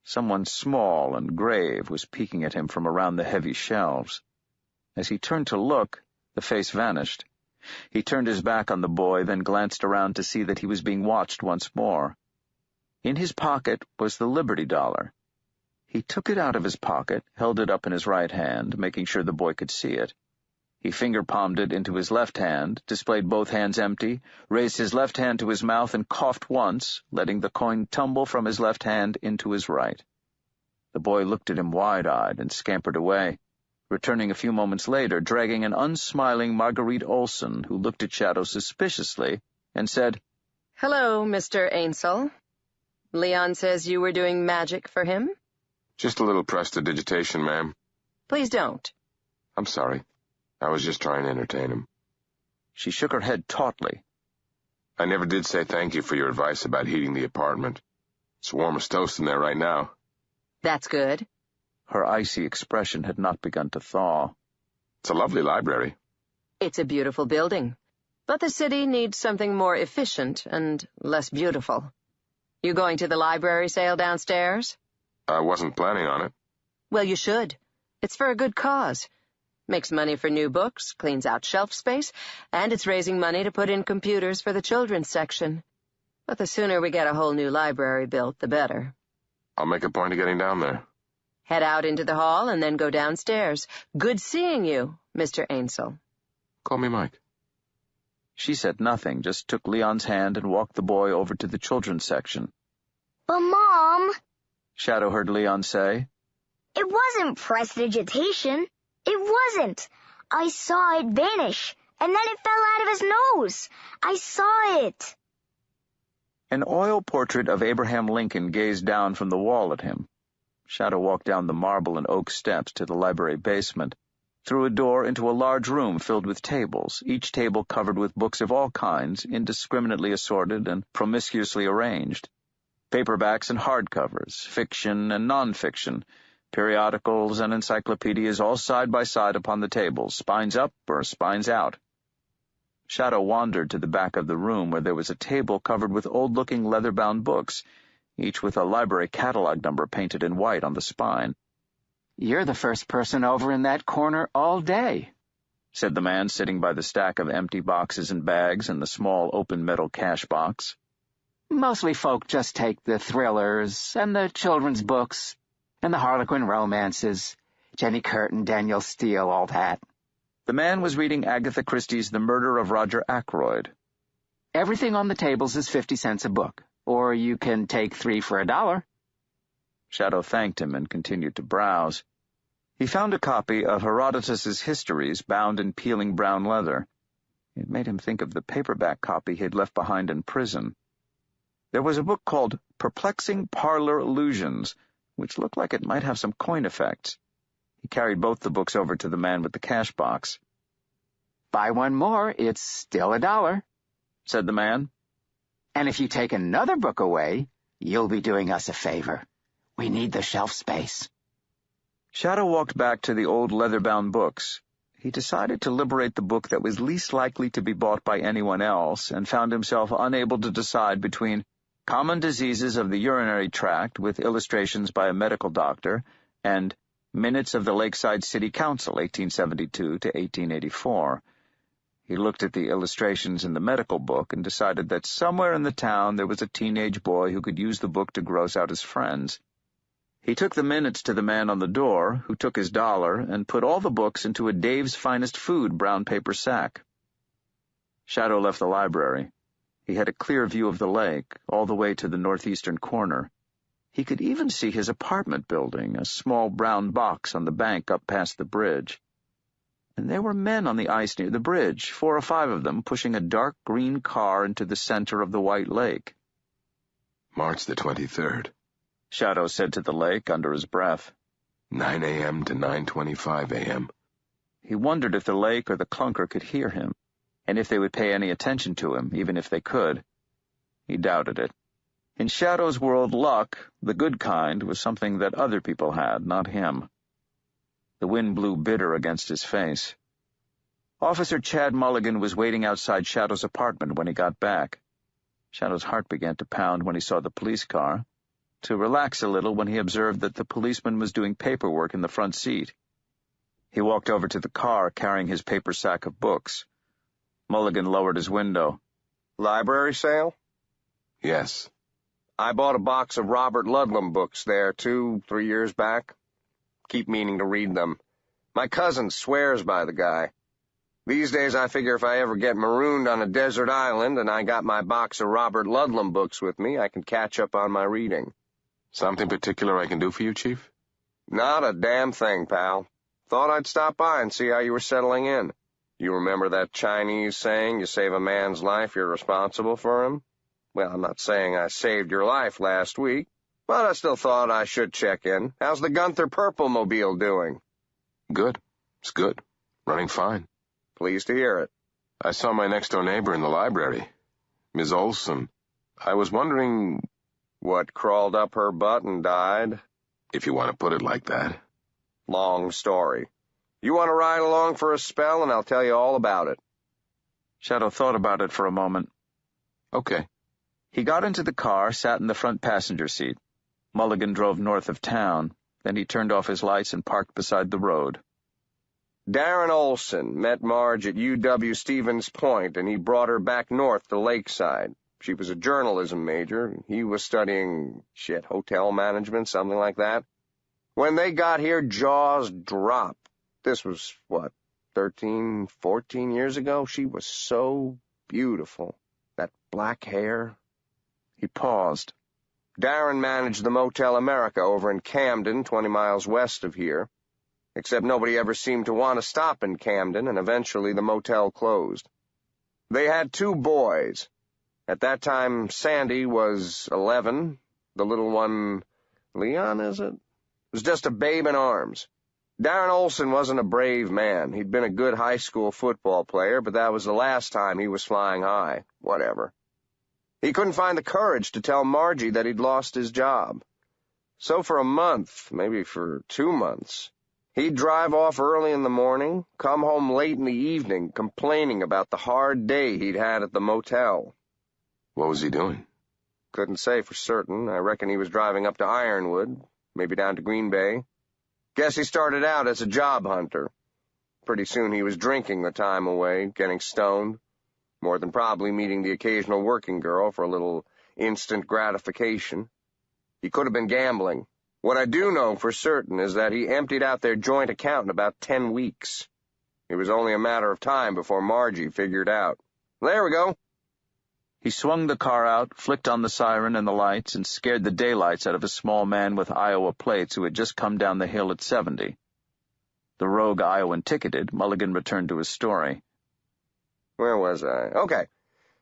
Someone small and grave was peeking at him from around the heavy shelves. As he turned to look, the face vanished. He turned his back on the boy, then glanced around to see that he was being watched once more. In his pocket was the Liberty Dollar. He took it out of his pocket, held it up in his right hand, making sure the boy could see it. He finger-palmed it into his left hand, displayed both hands empty, raised his left hand to his mouth and coughed once, letting the coin tumble from his left hand into his right. The boy looked at him wide-eyed and scampered away, returning a few moments later, dragging an unsmiling Marguerite Olson, who looked at Shadow suspiciously and said, Hello, Mr. Ainsel. Leon says you were doing magic for him? Just a little prestidigitation, ma'am. Please don't. I'm sorry. I was just trying to entertain him. She shook her head tautly. I never did say thank you for your advice about heating the apartment. It's warm as toast in there right now. That's good. Her icy expression had not begun to thaw. It's a lovely library. It's a beautiful building, but the city needs something more efficient and less beautiful. You going to the library sale downstairs? I wasn't planning on it. Well, you should. It's for a good cause. Makes money for new books, cleans out shelf space, and it's raising money to put in computers for the children's section. But the sooner we get a whole new library built, the better. I'll make a point of getting down there. Head out into the hall and then go downstairs. Good seeing you, Mr. Ainsel. Call me Mike. She said nothing, just took Leon's hand and walked the boy over to the children's section. But Mom, Shadow heard Leon say, it wasn't prestidigitation. It wasn't. I saw it vanish, and then it fell out of his nose. I saw it. An oil portrait of Abraham Lincoln gazed down from the wall at him. Shadow walked down the marble and oak steps to the library basement, through a door into a large room filled with tables, each table covered with books of all kinds, indiscriminately assorted and promiscuously arranged. Paperbacks and hardcovers, fiction and non-fiction, periodicals and encyclopedias all side by side upon the tables, spines up or spines out. Shadow wandered to the back of the room where there was a table covered with old-looking leather-bound books, each with a library catalog number painted in white on the spine. "You're the first person over in that corner all day," said the man sitting by the stack of empty boxes and bags and the small open metal cash box. "Mostly folk just take the thrillers and the children's books and the Harlequin romances, Jenny Curtin, Daniel Steele, all that." The man was reading Agatha Christie's The Murder of Roger Ackroyd. "Everything on the tables is 50 cents a book, or you can take 3 for $1. Shadow thanked him and continued to browse. He found a copy of Herodotus's Histories bound in peeling brown leather. It made him think of the paperback copy he had left behind in prison. There was a book called Perplexing Parlor Illusions, which looked like it might have some coin effects. He carried both the books over to the man with the cash box. "Buy one more, it's still $1, said the man. "And if you take another book away, you'll be doing us a favor. We need the shelf space." Shadow walked back to the old leather-bound books. He decided to liberate the book that was least likely to be bought by anyone else, and found himself unable to decide between Common Diseases of the Urinary Tract with illustrations by a medical doctor and Minutes of the Lakeside City Council, 1872 to 1884. He looked at the illustrations in the medical book and decided that somewhere in the town there was a teenage boy who could use the book to gross out his friends. He took the minutes to the man on the door, who took his $1 and put all the books into a Dave's Finest Food brown paper sack. Shadow left the library. He had a clear view of the lake, all the way to the northeastern corner. He could even see his apartment building, a small brown box on the bank up past the bridge. And there were men on the ice near the bridge, 4 or 5 of them, pushing a dark green car into the center of the white lake. March the 23rd. Shadow said to the lake under his breath. 9 a.m. to 9:25 a.m. He wondered if the lake or the clunker could hear him, and if they would pay any attention to him, even if they could. He doubted it. In Shadow's world, luck, the good kind, was something that other people had, not him. The wind blew bitter against his face. Officer Chad Mulligan was waiting outside Shadow's apartment when he got back. Shadow's heart began to pound when he saw the police car, to relax a little when he observed that the policeman was doing paperwork in the front seat. He walked over to the car, carrying his paper sack of books. Mulligan lowered his window. "Library sale?" "Yes." "I bought a box of Robert Ludlum books there 2-3 years back. Keep meaning to read them. My cousin swears by the guy. These days I figure if I ever get marooned on a desert island and I got my box of Robert Ludlum books with me, I can catch up on my reading." "Something particular I can do for you, Chief?" "Not a damn thing, pal. Thought I'd stop by and see how you were settling in. You remember that Chinese saying, you save a man's life, you're responsible for him? Well, I'm not saying I saved your life last week, but I still thought I should check in. How's the Gunther Purple Mobile doing?" "Good. It's good. Running fine." "Pleased to hear it." "I saw my next-door neighbor in the library, Ms. Olson. I was wondering—" "What crawled up her butt and died?" "If you want to put it like that." "Long story. You want to ride along for a spell, and I'll tell you all about it." Shadow thought about it for a moment. "Okay." He got into the car, sat in the front passenger seat. Mulligan drove north of town. Then he turned off his lights and parked beside the road. "Darren Olson met Marge at UW Stevens Point, and he brought her back north to Lakeside. She was a journalism major. He was studying, hotel management, something like that. When they got here, jaws dropped. This was, 13, 14 years ago? She was so beautiful. That black hair. He paused. Darren managed the Motel America over in Camden, 20 miles west of here. Except nobody ever seemed to want to stop in Camden, and eventually the motel closed. They had 2 boys. At that time, Sandy was 11. The little one, Leon, is it? Was just a babe in arms. Darren Olson wasn't a brave man. He'd been a good high school football player, but that was the last time he was flying high. Whatever. He couldn't find the courage to tell Margie that he'd lost his job. So for a month, maybe for 2 months, he'd drive off early in the morning, come home late in the evening, complaining about the hard day he'd had at the motel. What was he doing? Couldn't say for certain. I reckon he was driving up to Ironwood, maybe down to Green Bay. Guess he started out as a job hunter. Pretty soon he was drinking the time away, getting stoned, more than probably meeting the occasional working girl for a little instant gratification. He could have been gambling. What I do know for certain is that he emptied out their joint account in about 10 weeks. It was only a matter of time before Margie figured out. There we go. He swung the car out, flicked on the siren and the lights, and scared the daylights out of a small man with Iowa plates who had just come down the hill at 70. The rogue Iowan ticketed, Mulligan returned to his story. Where was I? Okay.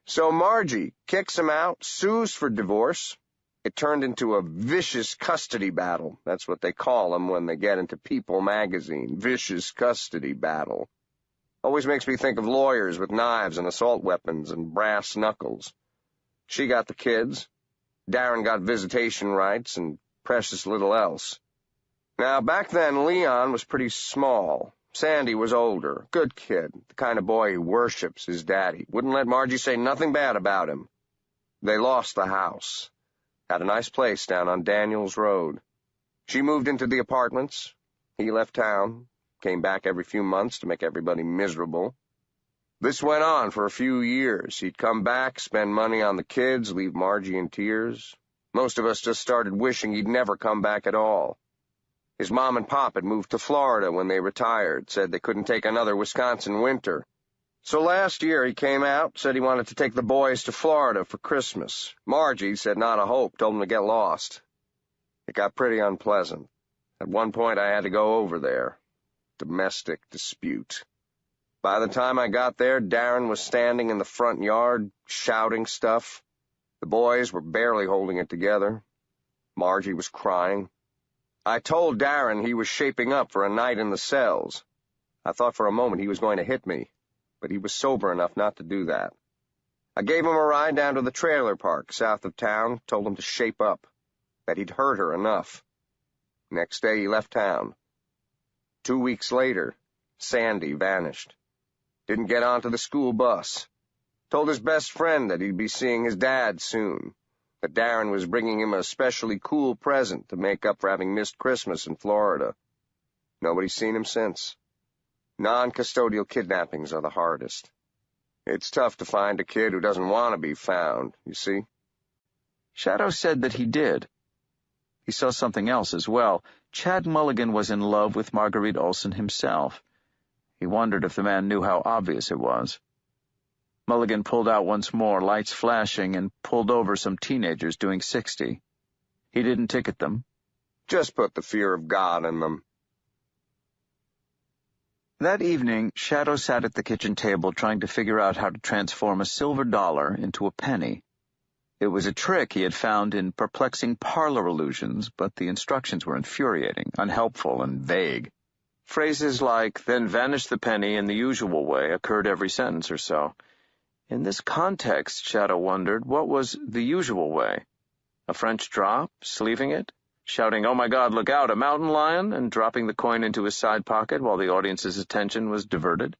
So Margie kicks him out, sues for divorce. It turned into a vicious custody battle. That's what they call them when they get into People magazine. Vicious custody battle. Always makes me think of lawyers with knives and assault weapons and brass knuckles. She got the kids. Darren got visitation rights and precious little else. Now, back then, Leon was pretty small. Sandy was older. Good kid. The kind of boy who worships his daddy. Wouldn't let Margie say nothing bad about him. They lost the house. Had a nice place down on Daniels Road. She moved into the apartments. He left town. Came back every few months to make everybody miserable. This went on for a few years. He'd come back, spend money on the kids, leave Margie in tears. Most of us just started wishing he'd never come back at all. His mom and pop had moved to Florida when they retired, said they couldn't take another Wisconsin winter. So last year he came out, said he wanted to take the boys to Florida for Christmas. Margie said not a hope, told him to get lost. It got pretty unpleasant. At one point I had to go over there. Domestic dispute. By the time I got there, Darren was standing in the front yard, shouting stuff. The boys were barely holding it together. Margie was crying. I told Darren he was shaping up for a night in the cells. I thought for a moment he was going to hit me, but he was sober enough not to do that. I gave him a ride down to the trailer park south of town, told him to shape up, that he'd hurt her enough. Next day he left town. 2 weeks later, Sandy vanished. Didn't get onto the school bus. Told his best friend that he'd be seeing his dad soon, that Darren was bringing him a especially cool present to make up for having missed Christmas in Florida. Nobody's seen him since. Non-custodial kidnappings are the hardest. It's tough to find a kid who doesn't want to be found, you see. Shadow said that he did. He saw something else as well. Chad Mulligan was in love with Marguerite Olson himself. He wondered if the man knew how obvious it was. Mulligan pulled out once more, lights flashing, and pulled over some teenagers doing 60. He didn't ticket them. Just put the fear of God in them. That evening, Shadow sat at the kitchen table trying to figure out how to transform a silver dollar into a penny. It was a trick he had found in perplexing parlor illusions, but the instructions were infuriating, unhelpful, and vague. Phrases like, "then vanish the penny in the usual way," occurred every sentence or so. In this context, Shadow wondered, what was the usual way? A French drop, sleeving it, shouting, "Oh my God, look out, a mountain lion," and dropping the coin into his side pocket while the audience's attention was diverted?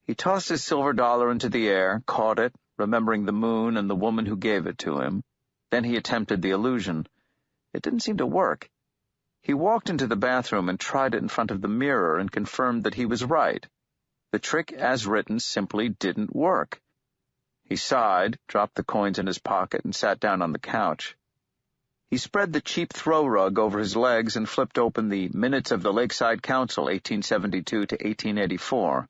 He tossed his silver dollar into the air, caught it, remembering the moon and the woman who gave it to him. Then he attempted the illusion. It didn't seem to work. He walked into the bathroom and tried it in front of the mirror and confirmed that he was right. The trick as written simply didn't work. He sighed, dropped the coins in his pocket, and sat down on the couch. He spread the cheap throw rug over his legs and flipped open the Minutes of the Lakeside Council, 1872 to 1884.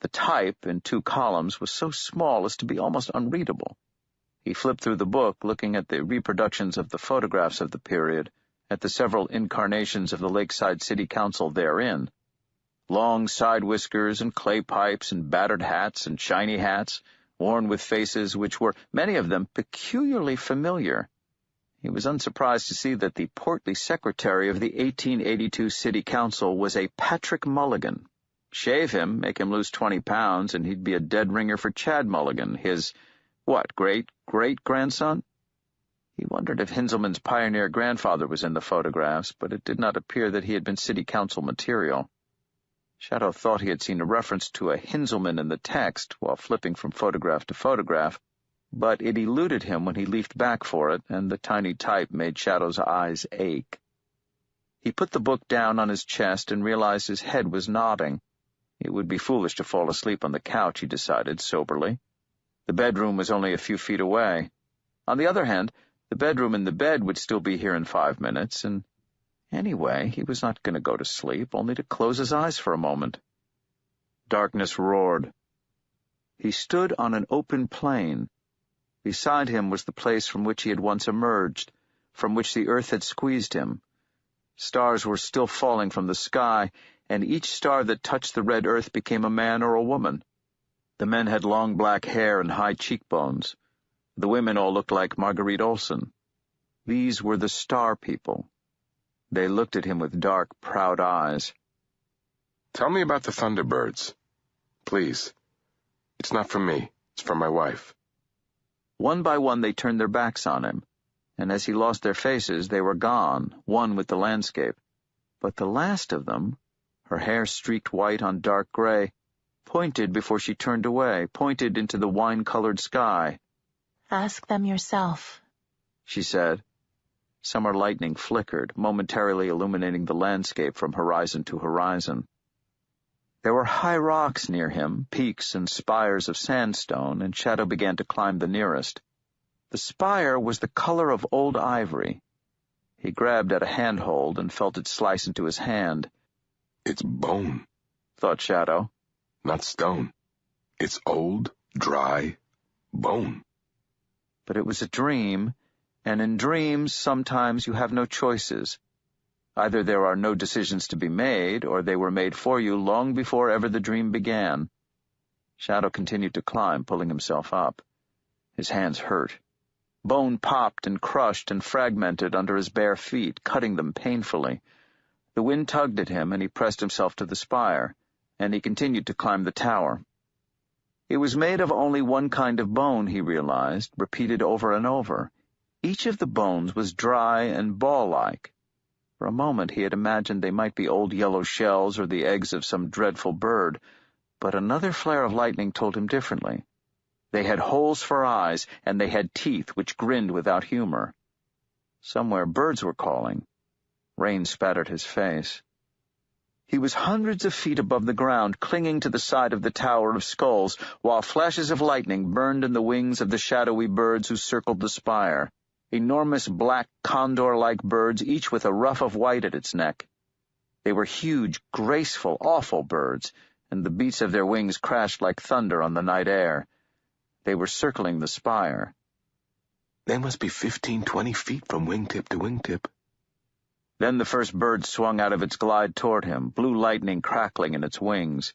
The type, in 2 columns, was so small as to be almost unreadable. He flipped through the book, looking at the reproductions of the photographs of the period, at the several incarnations of the Lakeside City Council therein. Long side whiskers and clay pipes and battered hats and shiny hats, worn with faces which were, many of them, peculiarly familiar. He was unsurprised to see that the portly secretary of the 1882 City Council was a Patrick Mulligan. Shave him, make him lose 20 pounds, and he'd be a dead ringer for Chad Mulligan, his, great-great-grandson? He wondered if Hinzelman's pioneer grandfather was in the photographs, but it did not appear that he had been City Council material. Shadow thought he had seen a reference to a Hinzelman in the text while flipping from photograph to photograph, but it eluded him when he leafed back for it, and the tiny type made Shadow's eyes ache. He put the book down on his chest and realized his head was nodding. It would be foolish to fall asleep on the couch, he decided soberly. The bedroom was only a few feet away. On the other hand, the bedroom and the bed would still be here in 5 minutes, and anyway, he was not going to go to sleep, only to close his eyes for a moment. Darkness roared. He stood on an open plain. Beside him was the place from which he had once emerged, from which the earth had squeezed him. Stars were still falling from the sky, and each star that touched the red earth became a man or a woman. The men had long black hair and high cheekbones. The women all looked like Marguerite Olsen. These were the star people. They looked at him with dark, proud eyes. Tell me about the Thunderbirds. Please. It's not from me. It's from my wife. One by one they turned their backs on him, and as he lost their faces, they were gone, one with the landscape. But the last of them, her hair streaked white on dark gray, pointed before she turned away, pointed into the wine-colored sky. Ask them yourself, she said. Summer lightning flickered, momentarily illuminating the landscape from horizon to horizon. There were high rocks near him, peaks and spires of sandstone, and Shadow began to climb the nearest. The spire was the color of old ivory. He grabbed at a handhold and felt it slice into his hand. It's bone, thought Shadow. Not stone. It's old, dry bone. But it was a dream, and in dreams sometimes you have no choices. Either there are no decisions to be made, or they were made for you long before ever the dream began. Shadow continued to climb, pulling himself up. His hands hurt. Bone popped and crushed and fragmented under his bare feet, cutting them painfully. The wind tugged at him, and he pressed himself to the spire, and he continued to climb the tower. It was made of only one kind of bone, he realized, repeated over and over. Each of the bones was dry and ball-like. For a moment he had imagined they might be old yellow shells or the eggs of some dreadful bird, but another flare of lightning told him differently. They had holes for eyes, and they had teeth which grinned without humor. Somewhere birds were calling. Rain spattered his face. He was hundreds of feet above the ground, clinging to the side of the Tower of Skulls, while flashes of lightning burned in the wings of the shadowy birds who circled the spire. Enormous black condor-like birds, each with a ruff of white at its neck. They were huge, graceful, awful birds, and the beats of their wings crashed like thunder on the night air. They were circling the spire. They must be 15-20 feet from wingtip to wingtip. Then the first bird swung out of its glide toward him, blue lightning crackling in its wings.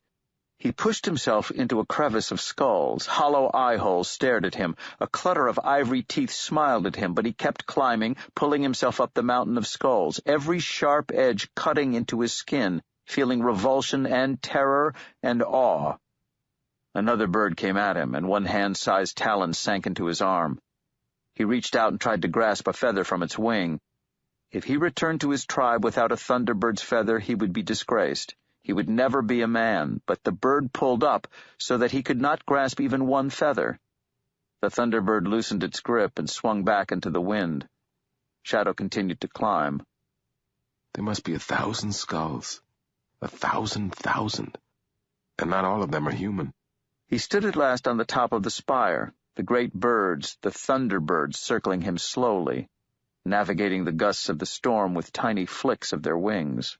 He pushed himself into a crevice of skulls. Hollow eye-holes stared at him. A clutter of ivory teeth smiled at him, but he kept climbing, pulling himself up the mountain of skulls, every sharp edge cutting into his skin, feeling revulsion and terror and awe. Another bird came at him, and one hand-sized talon sank into his arm. He reached out and tried to grasp a feather from its wing. If he returned to his tribe without a thunderbird's feather, he would be disgraced. He would never be a man, but the bird pulled up so that he could not grasp even one feather. The thunderbird loosened its grip and swung back into the wind. Shadow continued to climb. There must be 1,000 skulls. 1,000,000. And not all of them are human. He stood at last on the top of the spire, the great birds, the thunderbirds, circling him slowly. navigating the gusts of the storm with tiny flicks of their wings.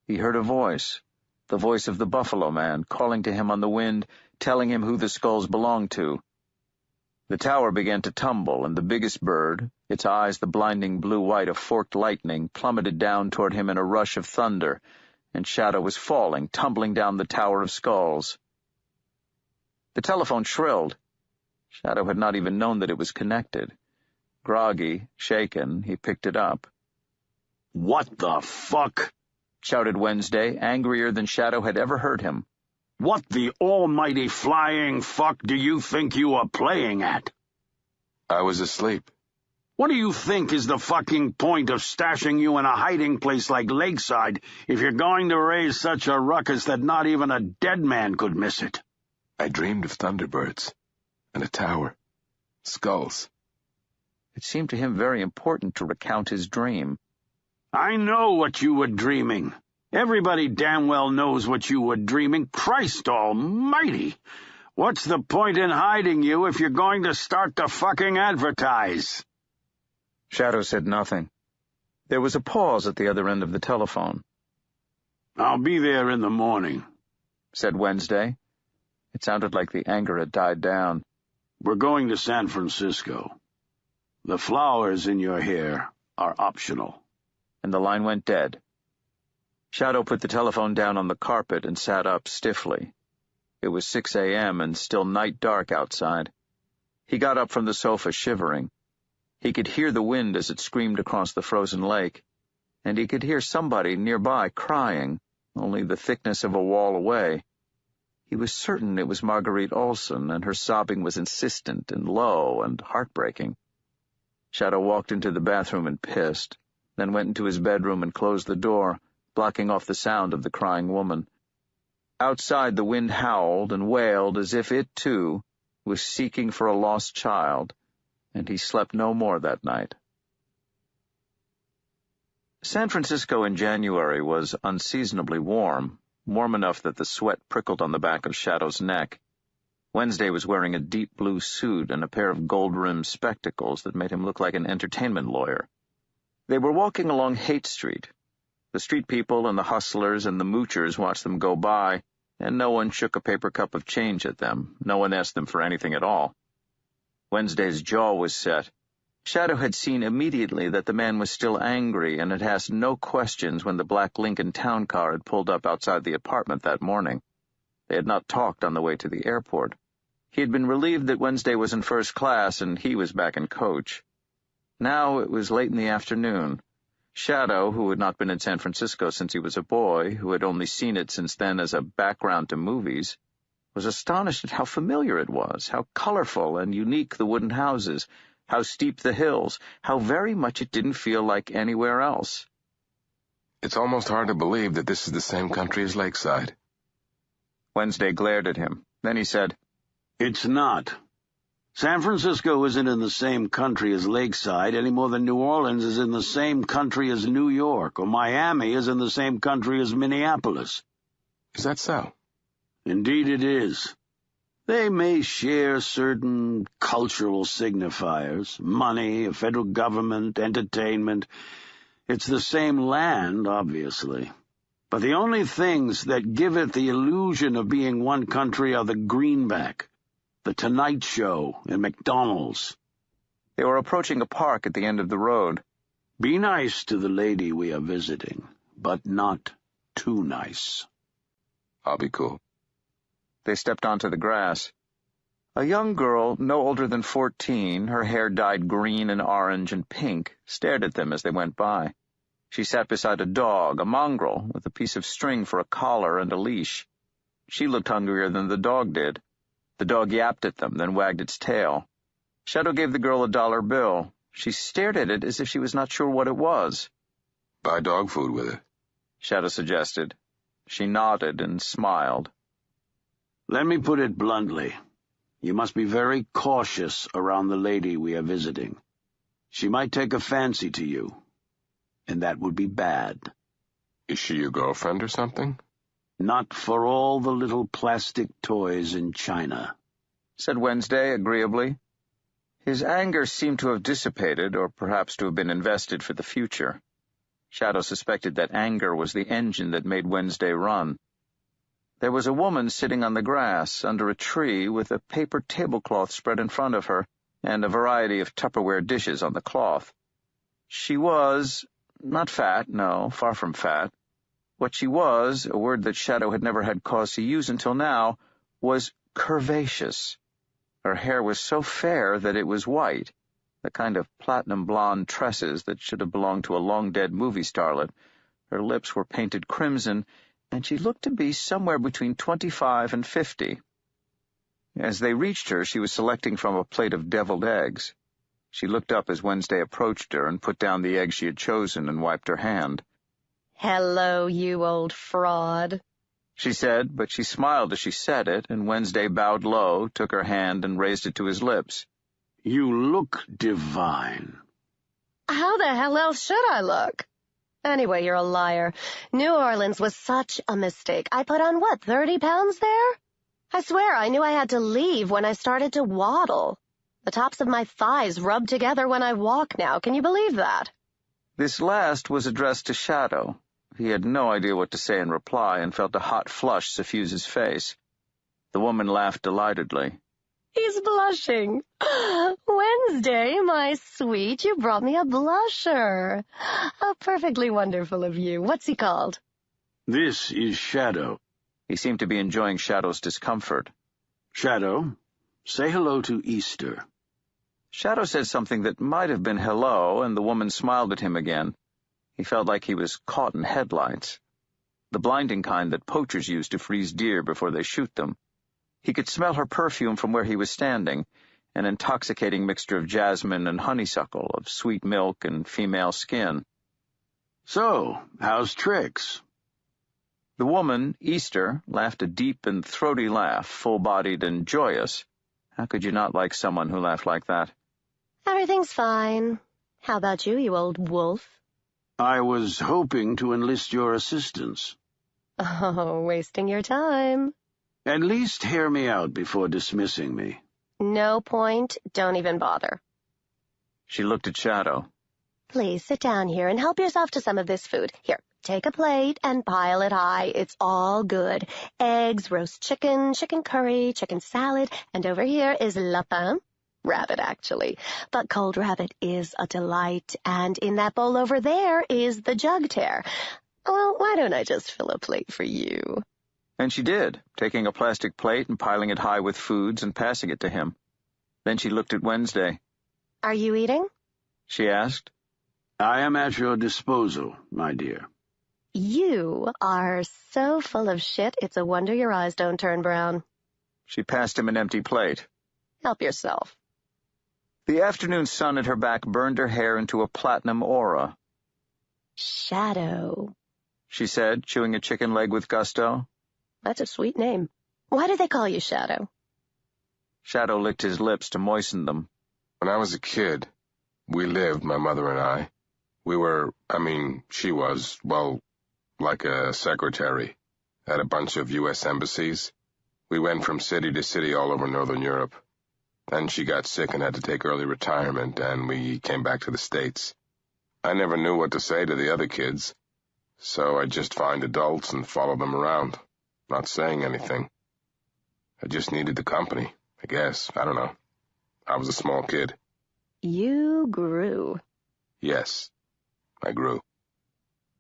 He heard a voice, the voice of the Buffalo Man, calling to him on the wind, telling him who the skulls belonged to. The tower began to tumble, and the biggest bird, its eyes the blinding blue-white of forked lightning, plummeted down toward him in a rush of thunder, and Shadow was falling, tumbling down the tower of skulls. The telephone shrilled. Shadow had not even known that it was connected. Groggy, shaken, he picked it up. "What the fuck?" shouted Wednesday, angrier than Shadow had ever heard him. "What the almighty flying fuck do you think you are playing at?" I was asleep. "What do you think is the fucking point of stashing you in a hiding place like Lakeside if you're going to raise such a ruckus that not even a dead man could miss it?" I dreamed of thunderbirds and a tower. Skulls. It seemed to him very important to recount his dream. "I know what you were dreaming. Everybody damn well knows what you were dreaming. Christ almighty! What's the point in hiding you if you're going to start to fucking advertise?" Shadow said nothing. There was a pause at the other end of the telephone. "I'll be there in the morning," said Wednesday. It sounded like the anger had died down. "We're going to San Francisco. The flowers in your hair are optional." And the line went dead. Shadow put the telephone down on the carpet and sat up stiffly. It was 6 a.m. and still night dark outside. He got up from the sofa shivering. He could hear the wind as it screamed across the frozen lake, and he could hear somebody nearby crying, only the thickness of a wall away. He was certain it was Marguerite Olson, and her sobbing was insistent and low and heartbreaking. Shadow walked into the bathroom and pissed, then went into his bedroom and closed the door, blocking off the sound of the crying woman. Outside, the wind howled and wailed as if it, too, was seeking for a lost child, and he slept no more that night. San Francisco in January was unseasonably warm enough that the sweat prickled on the back of Shadow's neck. Wednesday was wearing a deep blue suit and a pair of gold-rimmed spectacles that made him look like an entertainment lawyer. They were walking along Haight Street. The street people and the hustlers and the moochers watched them go by, and no one shook a paper cup of change at them. No one asked them for anything at all. Wednesday's jaw was set. Shadow had seen immediately that the man was still angry and had asked no questions when the black Lincoln town car had pulled up outside the apartment that morning. They had not talked on the way to the airport. He had been relieved that Wednesday was in first class and he was back in coach. Now it was late in the afternoon. Shadow, who had not been in San Francisco since he was a boy, who had only seen it since then as a background to movies, was astonished at how familiar it was, how colorful and unique the wooden houses, how steep the hills, how very much it didn't feel like anywhere else. It's almost hard to believe that this is the same country as Lakeside. Wednesday glared at him. Then he said, "It's not. San Francisco isn't in the same country as Lakeside any more than New Orleans is in the same country as New York, or Miami is in the same country as Minneapolis." Is that so? Indeed it is. They may share certain cultural signifiers, money, a federal government, entertainment. It's the same land, obviously. But the only things that give it the illusion of being one country are the greenback, the Tonight Show, and McDonald's. They were approaching a park at the end of the road. "Be nice to the lady we are visiting, but not too nice." "I'll be cool." They stepped onto the grass. A young girl, no older than 14, her hair dyed green and orange and pink, stared at them as they went by. She sat beside a dog, a mongrel, with a piece of string for a collar and a leash. She looked hungrier than the dog did. The dog yapped at them, then wagged its tail. Shadow gave the girl a $1 bill. She stared at it as if she was not sure what it was. "Buy dog food with it," Shadow suggested. She nodded and smiled. "Let me put it bluntly. You must be very cautious around the lady we are visiting. She might take a fancy to you, and that would be bad." "Is she your girlfriend or something?" "Not for all the little plastic toys in China," said Wednesday agreeably. His anger seemed to have dissipated, or perhaps to have been invested for the future. Shadow suspected that anger was the engine that made Wednesday run. There was a woman sitting on the grass under a tree with a paper tablecloth spread in front of her and a variety of Tupperware dishes on the cloth. She was not fat, no, far from fat. What she was, a word that Shadow had never had cause to use until now, was curvaceous. Her hair was so fair that it was white, the kind of platinum blonde tresses that should have belonged to a long-dead movie starlet. Her lips were painted crimson, and she looked to be somewhere between 25 and 50. As they reached her, she was selecting from a plate of deviled eggs. She looked up as Wednesday approached her and put down the egg she had chosen and wiped her hand. "Hello, you old fraud," she said, but she smiled as she said it, and Wednesday bowed low, took her hand, and raised it to his lips. "You look divine." "How the hell else should I look? Anyway, you're a liar. New Orleans was such a mistake. I put on, 30 pounds there? I swear I knew I had to leave when I started to waddle. The tops of my thighs rub together when I walk now. Can you believe that?" This last was addressed to Shadow. He had no idea what to say in reply and felt a hot flush suffuse his face. The woman laughed delightedly. "He's blushing. Wednesday, my sweet, you brought me a blusher. How perfectly wonderful of you. What's he called?" "This is Shadow." He seemed to be enjoying Shadow's discomfort. "Shadow, say hello to Easter." Shadow said something that might have been hello, and the woman smiled at him again. He felt like he was caught in headlights, the blinding kind that poachers use to freeze deer before they shoot them. He could smell her perfume from where he was standing, an intoxicating mixture of jasmine and honeysuckle, of sweet milk and female skin. "So, how's tricks?" The woman, Easter, laughed a deep and throaty laugh, full-bodied and joyous. How could you not like someone who laughed like that? "Everything's fine. How about you, you old wolf?" "I was hoping to enlist your assistance." "Oh, wasting your time." "At least hear me out before dismissing me." "No point. Don't even bother." She looked at Shadow. "Please sit down here and help yourself to some of this food. Here, take a plate and pile it high. It's all good. Eggs, roast chicken, chicken curry, chicken salad, and over here is lapin. Rabbit, actually. But cold rabbit is a delight, and in that bowl over there is the jug tear. Well, why don't I just fill a plate for you?" And she did, taking a plastic plate and piling it high with foods and passing it to him. Then she looked at Wednesday. "Are you eating?" she asked. "I am at your disposal, my dear." "You are so full of shit, it's a wonder your eyes don't turn brown." She passed him an empty plate. "Help yourself." The afternoon sun at her back burned her hair into a platinum aura. "Shadow," she said, chewing a chicken leg with gusto. "That's a sweet name. Why do they call you Shadow?" Shadow licked his lips to moisten them. When I was a kid, we lived, my mother and I. She was, like a secretary at a bunch of U.S. embassies. We went from city to city all over Northern Europe. Then she got sick and had to take early retirement, and we came back to the States. I never knew what to say to the other kids, so I'd just find adults and follow them around, not saying anything. I just needed the company, I guess. I don't know. I was a small kid. "You grew." Yes, I grew.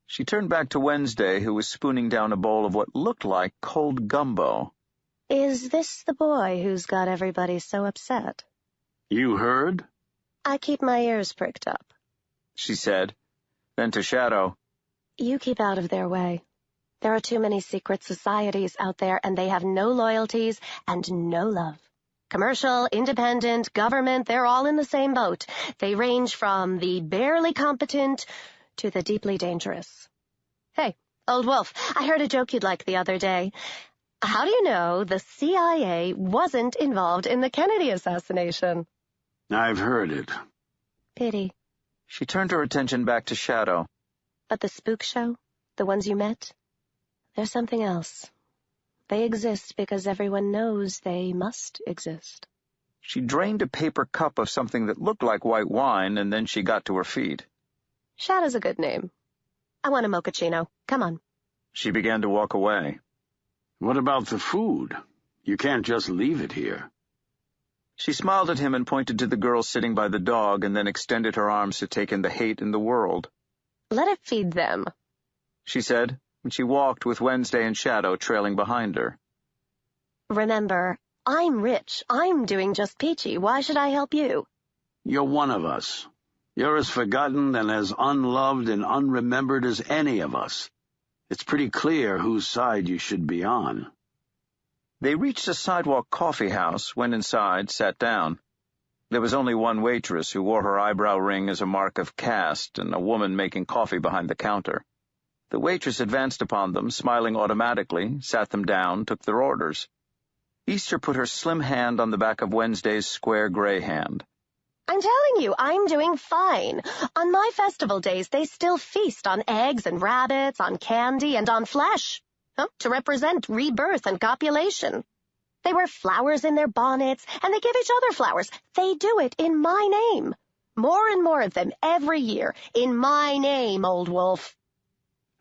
She turned back to Wednesday, who was spooning down a bowl of what looked like cold gumbo. "Is this the boy who's got everybody so upset?" "You heard?" "I keep my ears pricked up," she said. Then to Shadow. "You keep out of their way. There are too many secret societies out there, and they have no loyalties and no love. Commercial, independent, government, they're all in the same boat. They range from the barely competent to the deeply dangerous. Hey, old wolf, I heard a joke you'd like the other day. How do you know the CIA wasn't involved in the Kennedy assassination?" "I've heard it." "Pity." She turned her attention back to Shadow. "But the spook show? The ones you met? There's something else. They exist because everyone knows they must exist." She drained a paper cup of something that looked like white wine, and then she got to her feet. Shadow's a good name. I want a mochaccino. Come on. She began to walk away. What about the food? You can't just leave it here. She smiled at him and pointed to the girl sitting by the dog, and then extended her arms to take in the hate in the world. Let it feed them, she said, and she walked with Wednesday and Shadow trailing behind her. Remember, I'm rich. I'm doing just peachy. Why should I help you? You're one of us. You're as forgotten and as unloved and unremembered as any of us. It's pretty clear whose side you should be on. They reached a sidewalk coffee house, went inside, sat down. There was only one waitress who wore her eyebrow ring as a mark of caste and a woman making coffee behind the counter. The waitress advanced upon them, smiling automatically, sat them down, took their orders. Easter put her slim hand on the back of Wednesday's square gray hand. I'm telling you, I'm doing fine. On my festival days, they still feast on eggs and rabbits, on candy, and on flesh, to represent rebirth and copulation. They wear flowers in their bonnets, and they give each other flowers. They do it in my name. More and more of them every year. In my name, old wolf.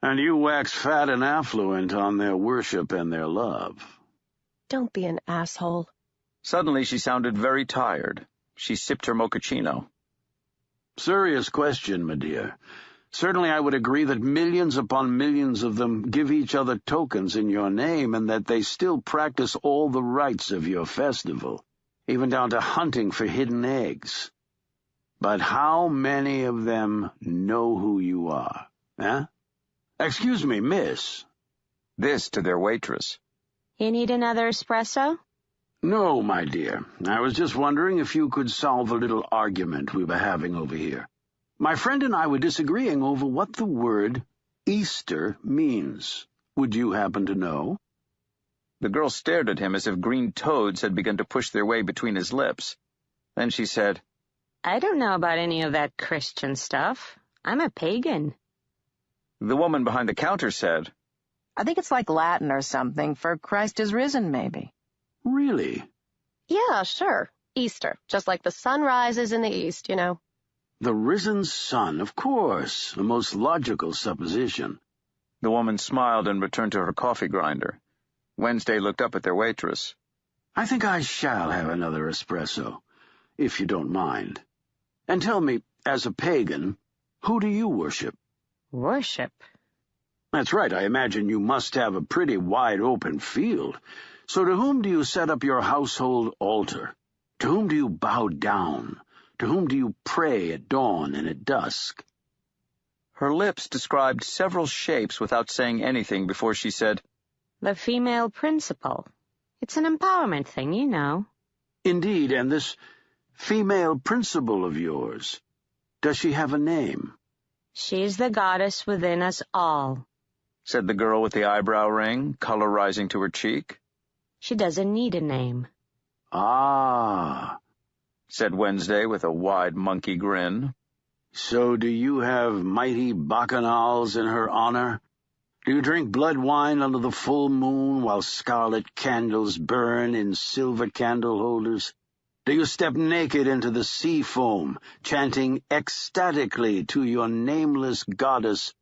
And you wax fat and affluent on their worship and their love. Don't be an asshole. Suddenly she sounded very tired. She sipped her mochaccino. Serious question, my dear. Certainly I would agree that millions upon millions of them give each other tokens in your name, and that they still practice all the rites of your festival, even down to hunting for hidden eggs. But how many of them know who you are, eh? Excuse me, miss. This to their waitress. You need another espresso? No, my dear. I was just wondering if you could solve a little argument we were having over here. My friend and I were disagreeing over what the word Easter means. Would you happen to know? The girl stared at him as if green toads had begun to push their way between his lips. Then she said, I don't know about any of that Christian stuff. I'm a pagan. The woman behind the counter said, I think it's like Latin or something for Christ is risen, maybe. Really? Yeah, sure. Easter, just like the sun rises in the east, you know. The risen sun, of course, a most logical supposition. The woman smiled and returned to her coffee grinder. Wednesday looked up at their waitress. I think I shall have another espresso, if you don't mind. And tell me, as a pagan, who do you worship? Worship? That's right, I imagine you must have a pretty wide-open field. So to whom do you set up your household altar? To whom do you bow down? To whom do you pray at dawn and at dusk? Her lips described several shapes without saying anything before she said, The female principle. It's an empowerment thing, you know. Indeed, and this female principle of yours, does she have a name? She's the goddess within us all, said the girl with the eyebrow ring, color rising to her cheek. She doesn't need a name. Ah, said Wednesday with a wide monkey grin. So do you have mighty bacchanals in her honor? Do you drink blood wine under the full moon while scarlet candles burn in silver candle holders? Do you step naked into the sea foam, chanting ecstatically to your nameless goddess,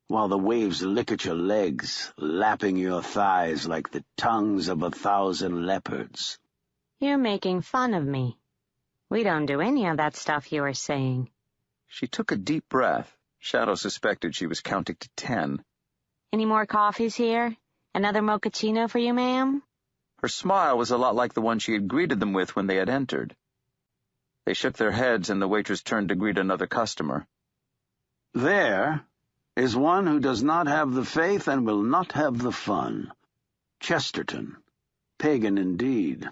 while the waves lick at your legs, lapping your thighs like the tongues of 1,000 leopards? You're making fun of me. We don't do any of that stuff you were saying. She took a deep breath. Shadow suspected she was counting to 10. Any more coffees here? Another mochaccino for you, ma'am? Her smile was a lot like the one she had greeted them with when they had entered. They shook their heads, and the waitress turned to greet another customer. There is one who does not have the faith and will not have the fun. Chesterton. Pagan indeed.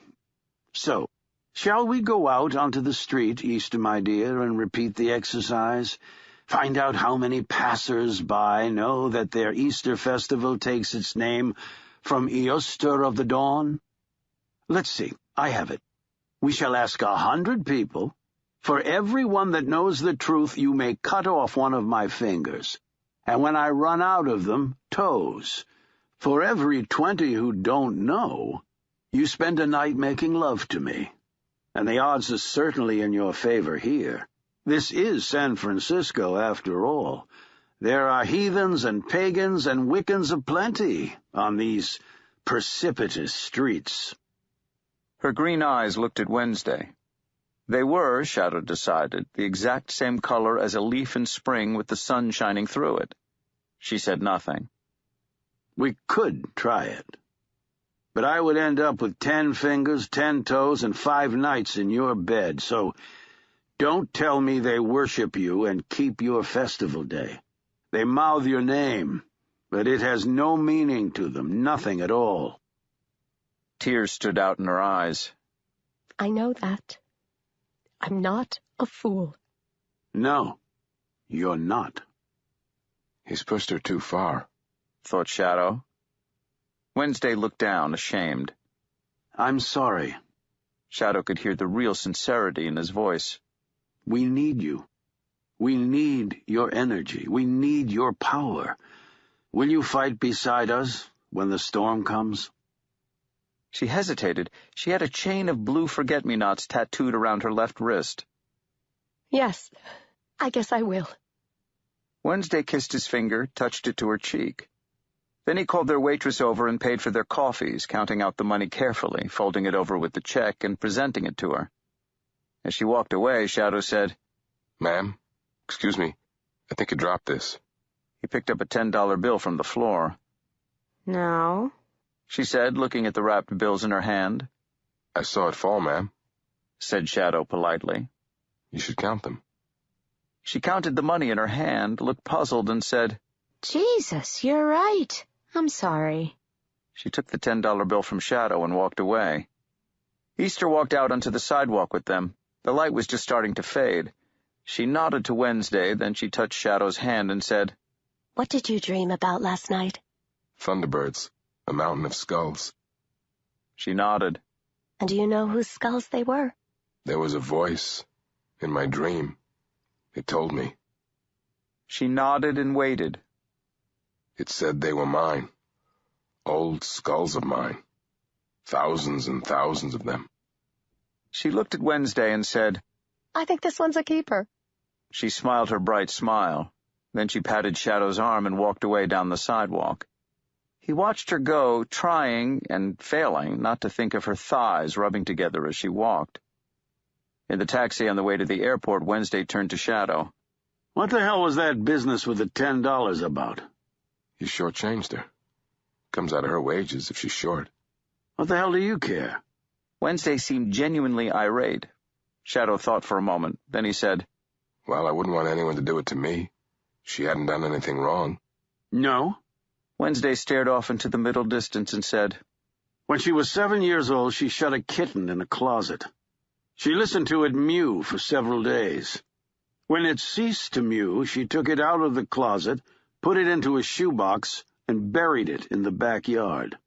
So, shall we go out onto the street, Easter, my dear, and repeat the exercise? Find out how many passers-by know that their Easter festival takes its name from Easter of the dawn? Let's see, I have it. We shall ask 100 people. For every one that knows the truth, you may cut off one of my fingers. And when I run out of them, toes. For every 20 who don't know, you spend a night making love to me. and the odds are certainly in your favor here. This is San Francisco, after all. There are heathens and pagans and Wiccans aplenty on these precipitous streets. Her green eyes looked at Wednesday. They were, Shadow decided, the exact same color as a leaf in spring with the sun shining through it. She said nothing. We could try it. But I would end up with 10 fingers, 10 toes, and 5 nights in your bed, so don't tell me they worship you and keep your festival day. They mouth your name, but it has no meaning to them, nothing at all. Tears stood out in her eyes. I know that. I'm not a fool. No, you're not. He's pushed her too far, thought Shadow. Wednesday looked down, ashamed. I'm sorry. Shadow could hear the real sincerity in his voice. We need you. We need your energy. We need your power. Will you fight beside us when the storm comes? She hesitated. She had a chain of blue forget-me-nots tattooed around her left wrist. Yes, I guess I will. Wednesday kissed his finger, touched it to her cheek. Then he called their waitress over and paid for their coffees, counting out the money carefully, folding it over with the check and presenting it to her. As she walked away, Shadow said, "Ma'am, excuse me, I think you dropped this." He picked up a $10 bill from the floor. No, she said, looking at the wrapped bills in her hand. "I saw it fall, ma'am," said Shadow politely. "You should count them." She counted the money in her hand, looked puzzled, and said, Jesus, you're right. I'm sorry. She took the $10 bill from Shadow and walked away. Easter walked out onto the sidewalk with them. The light was just starting to fade. She nodded to Wednesday, then she touched Shadow's hand and said, "What did you dream about last night?" "Thunderbirds, a mountain of skulls." She nodded. "And do you know whose skulls they were?" "There was a voice in my dream. It told me." She nodded and waited. "It said they were mine. Old skulls of mine. Thousands and thousands of them." She looked at Wednesday and said, "I think this one's a keeper." She smiled her bright smile. Then she patted Shadow's arm and walked away down the sidewalk. He watched her go, trying and failing not to think of her thighs rubbing together as she walked. In the taxi on the way to the airport, Wednesday turned to Shadow. What the hell was that business with the $10 about? You shortchanged her. Comes out of her wages if she's short. What the hell do you care? Wednesday seemed genuinely irate. Shadow thought for a moment. Then he said, "Well, I wouldn't want anyone to do it to me. She hadn't done anything wrong." "No?" Wednesday stared off into the middle distance and said, "When she was 7 years old, she shut a kitten in a closet. She listened to it mew for several days. When it ceased to mew, she took it out of the closet, put it into a shoebox, and buried it in the backyard.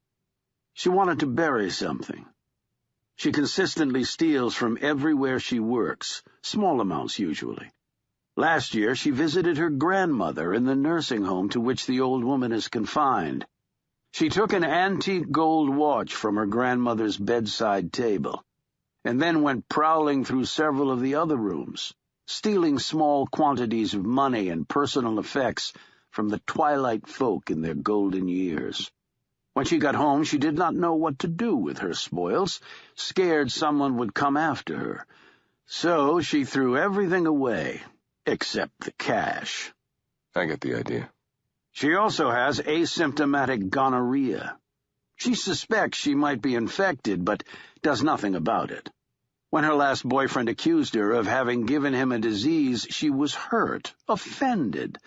She wanted to bury something. She consistently steals from everywhere she works, small amounts usually. Last year, she visited her grandmother in the nursing home to which the old woman is confined. She took an antique gold watch from her grandmother's bedside table, and then went prowling through several of the other rooms, stealing small quantities of money and personal effects from the twilight folk in their golden years. When she got home, she did not know what to do with her spoils, scared someone would come after her. So she threw everything away, except the cash." "I get the idea." "She also has asymptomatic gonorrhea. She suspects she might be infected, but does nothing about it. When her last boyfriend accused her of having given him a disease, she was hurt, offended,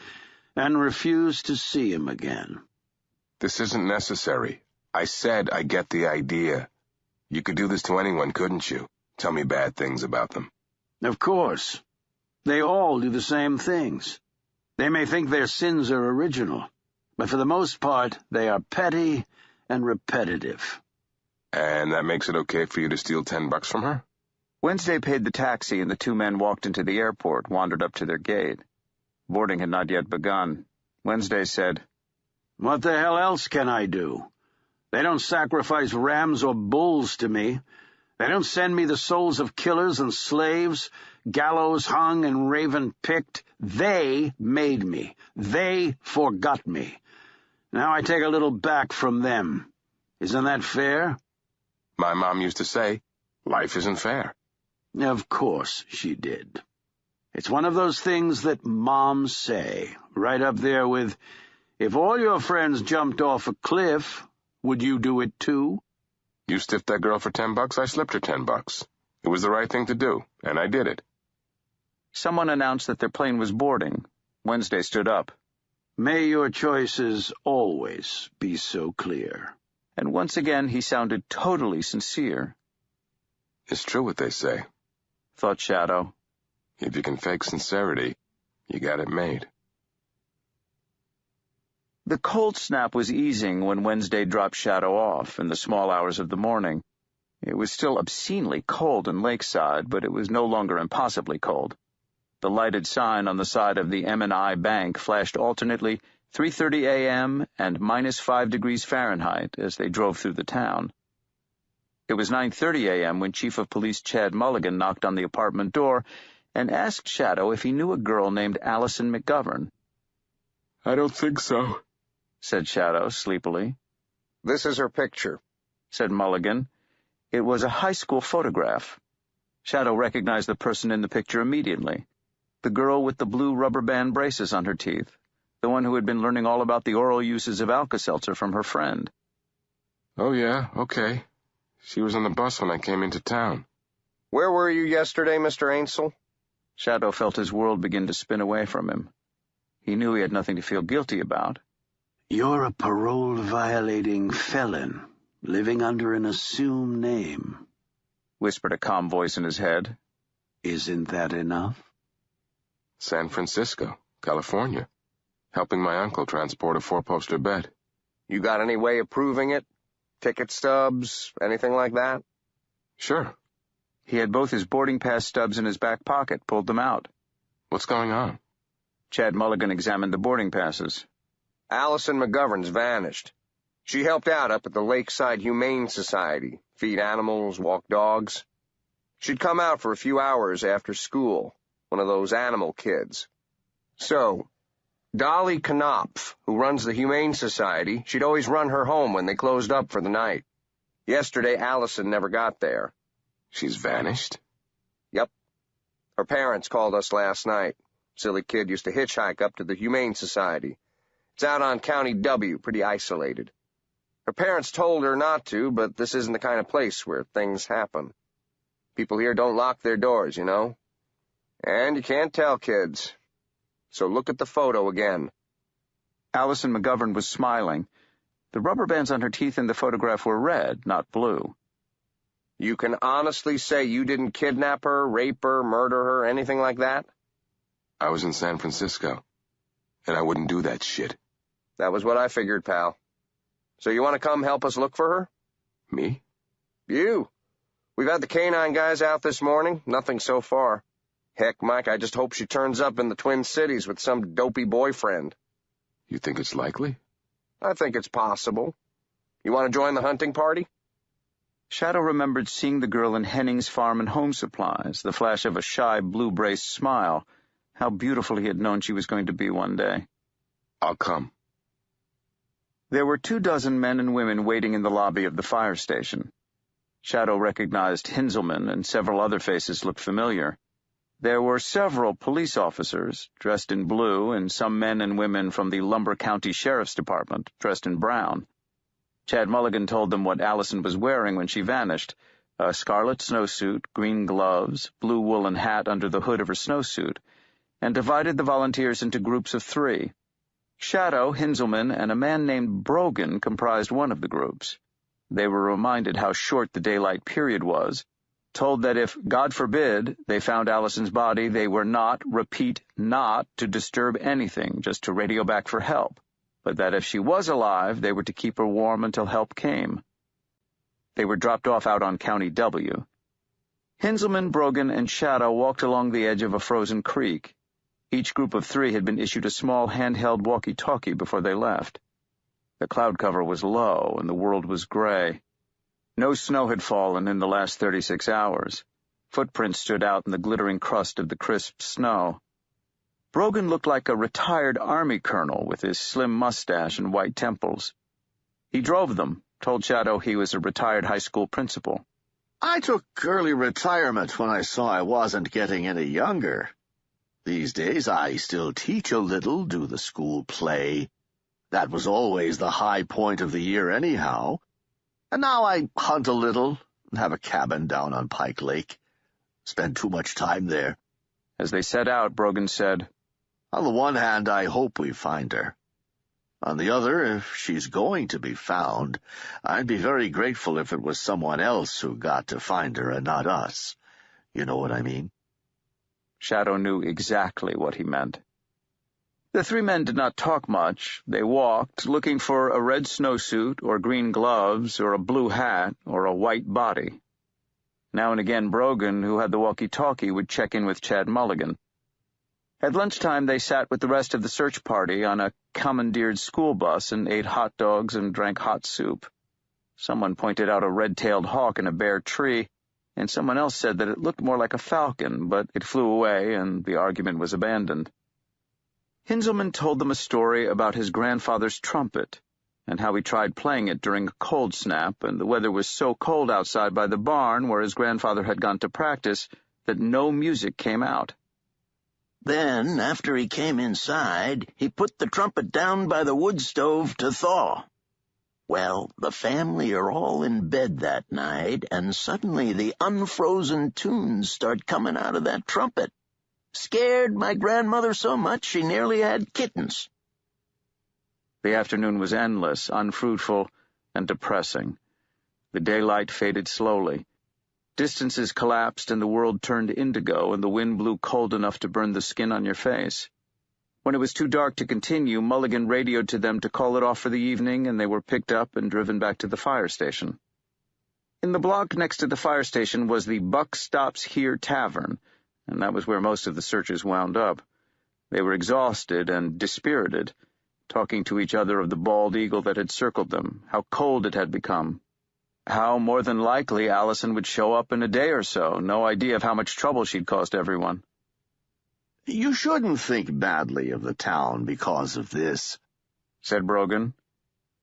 and refused to see him again." "This isn't necessary. I said I get the idea. You could do this to anyone, couldn't you? Tell me bad things about them." "Of course. They all do the same things. They may think their sins are original, but for the most part, they are petty and repetitive." "And that makes it okay for you to steal $10 from her?" Wednesday paid the taxi, and the two men walked into the airport, wandered up to their gate. Boarding had not yet begun. Wednesday said, "What the hell else can I do? They don't sacrifice rams or bulls to me. They don't send me the souls of killers and slaves, gallows hung and raven picked. They made me. They forgot me. Now I take a little back from them. Isn't that fair? My mom used to say, life isn't fair. Of course she did. It's one of those things that moms say, right up there with, if all your friends jumped off a cliff, would you do it too? You stiffed that girl for $10, I slipped her $10. It was the right thing to do, and I did it. Someone announced that their plane was boarding. Wednesday stood up. May your choices always be so clear. And once again he sounded totally sincere. It's true what they say, thought Shadow. If you can fake sincerity, you got it made. The cold snap was easing when Wednesday dropped Shadow off in the small hours of the morning. It was still obscenely cold in Lakeside, but it was no longer impossibly cold. The lighted sign on the side of the M&I Bank flashed alternately 3:30 a.m. and -5 degrees Fahrenheit as they drove through the town. It was 9:30 a.m. when Chief of Police Chad Mulligan knocked on the apartment door and asked Shadow if he knew a girl named Allison McGovern. I don't think so, said Shadow sleepily. This is her picture, said Mulligan. It was a high school photograph. Shadow recognized the person in the picture immediately. The girl with the blue rubber band braces on her teeth, the one who had been learning all about the oral uses of Alka-Seltzer from her friend. Oh, yeah, okay. She was on the bus when I came into town. Where were you yesterday, Mr. Ainsel? Shadow felt his world begin to spin away from him. He knew he had nothing to feel guilty about. You're a parole-violating felon, living under an assumed name, whispered a calm voice in his head. Isn't that enough? San Francisco, California, helping my uncle transport a 4-poster bed. You got any way of proving it? Ticket stubs, anything like that? Sure. He had both his boarding pass stubs in his back pocket, pulled them out. What's going on? Chad Mulligan examined the boarding passes. Allison McGovern's vanished. She helped out up at the Lakeside Humane Society, feed animals, walk dogs. She'd come out for a few hours after school, one of those animal kids. So, Dolly Knopf, who runs the Humane Society, she'd always run her home when they closed up for the night. Yesterday, Allison never got there. She's vanished? Yep. Her parents called us last night. Silly kid used to hitchhike up to the Humane Society. It's out on County W, pretty isolated. Her parents told her not to, but this isn't the kind of place where things happen. People here don't lock their doors, you know? And you can't tell kids. So look at the photo again. Allison McGovern was smiling. The rubber bands on her teeth in the photograph were red, not blue. You can honestly say you didn't kidnap her, rape her, murder her, anything like that? I was in San Francisco, and I wouldn't do that shit. That was what I figured, pal. So you want to come help us look for her? Me? You. We've had the canine guys out this morning. Nothing so far. Heck, Mike, I just hope she turns up in the Twin Cities with some dopey boyfriend. You think it's likely? I think it's possible. You want to join the hunting party? Shadow remembered seeing the girl in Henning's Farm and Home Supplies, the flash of a shy, blue-braced smile. How beautiful he had known she was going to be one day. I'll come. There were 24 men and women waiting in the lobby of the fire station. Shadow recognized Hinzelman, and several other faces looked familiar. There were several police officers, dressed in blue, and some men and women from the Lumber County Sheriff's Department, dressed in brown. Chad Mulligan told them what Allison was wearing when she vanished, a scarlet snowsuit, green gloves, blue woolen hat under the hood of her snowsuit, and divided the volunteers into groups of 3. Shadow, Hinzelman, and a man named Brogan comprised one of the groups. They were reminded how short the daylight period was, told that if, God forbid, they found Allison's body, they were not, repeat, not, to disturb anything, just to radio back for help, but that if she was alive, they were to keep her warm until help came. They were dropped off out on County W. Hinzelman, Brogan, and Shadow walked along the edge of a frozen creek. Each group of 3 had been issued a small handheld walkie-talkie before they left. The cloud cover was low, and the world was gray. No snow had fallen in the last 36 hours. Footprints stood out in the glittering crust of the crisp snow. Brogan looked like a retired army colonel with his slim mustache and white temples. He drove them, told Shadow he was a retired high school principal. I took early retirement when I saw I wasn't getting any younger. These days I still teach a little, do the school play. That was always the high point of the year anyhow. And now I hunt a little and have a cabin down on Pike Lake. Spend too much time there. As they set out, Brogan said, On the one hand, I hope we find her. On the other, if she's going to be found, I'd be very grateful if it was someone else who got to find her and not us. You know what I mean? Shadow knew exactly what he meant. The three men did not talk much. They walked, looking for a red snowsuit or green gloves or a blue hat or a white body. Now and again Brogan, who had the walkie-talkie, would check in with Chad Mulligan. At lunchtime they sat with the rest of the search party on a commandeered school bus and ate hot dogs and drank hot soup. Someone pointed out a red-tailed hawk in a bare tree, and someone else said that it looked more like a falcon, but it flew away and the argument was abandoned. Hinzelman told them a story about his grandfather's trumpet, and how he tried playing it during a cold snap, and the weather was so cold outside by the barn where his grandfather had gone to practice that no music came out. Then, after he came inside, he put the trumpet down by the wood stove to thaw. Well, the family are all in bed that night, and suddenly the unfrozen tunes start coming out of that trumpet. Scared my grandmother so much she nearly had kittens. The afternoon was endless, unfruitful, and depressing. The daylight faded slowly. Distances collapsed and the world turned indigo, and the wind blew cold enough to burn the skin on your face. When it was too dark to continue, Mulligan radioed to them to call it off for the evening, and they were picked up and driven back to the fire station. In the block next to the fire station was the Buck Stops Here Tavern, and that was where most of the searchers wound up. They were exhausted and dispirited, talking to each other of the bald eagle that had circled them, how cold it had become, how more than likely Allison would show up in a day or so, no idea of how much trouble she'd caused everyone. You shouldn't think badly of the town because of this, said Brogan.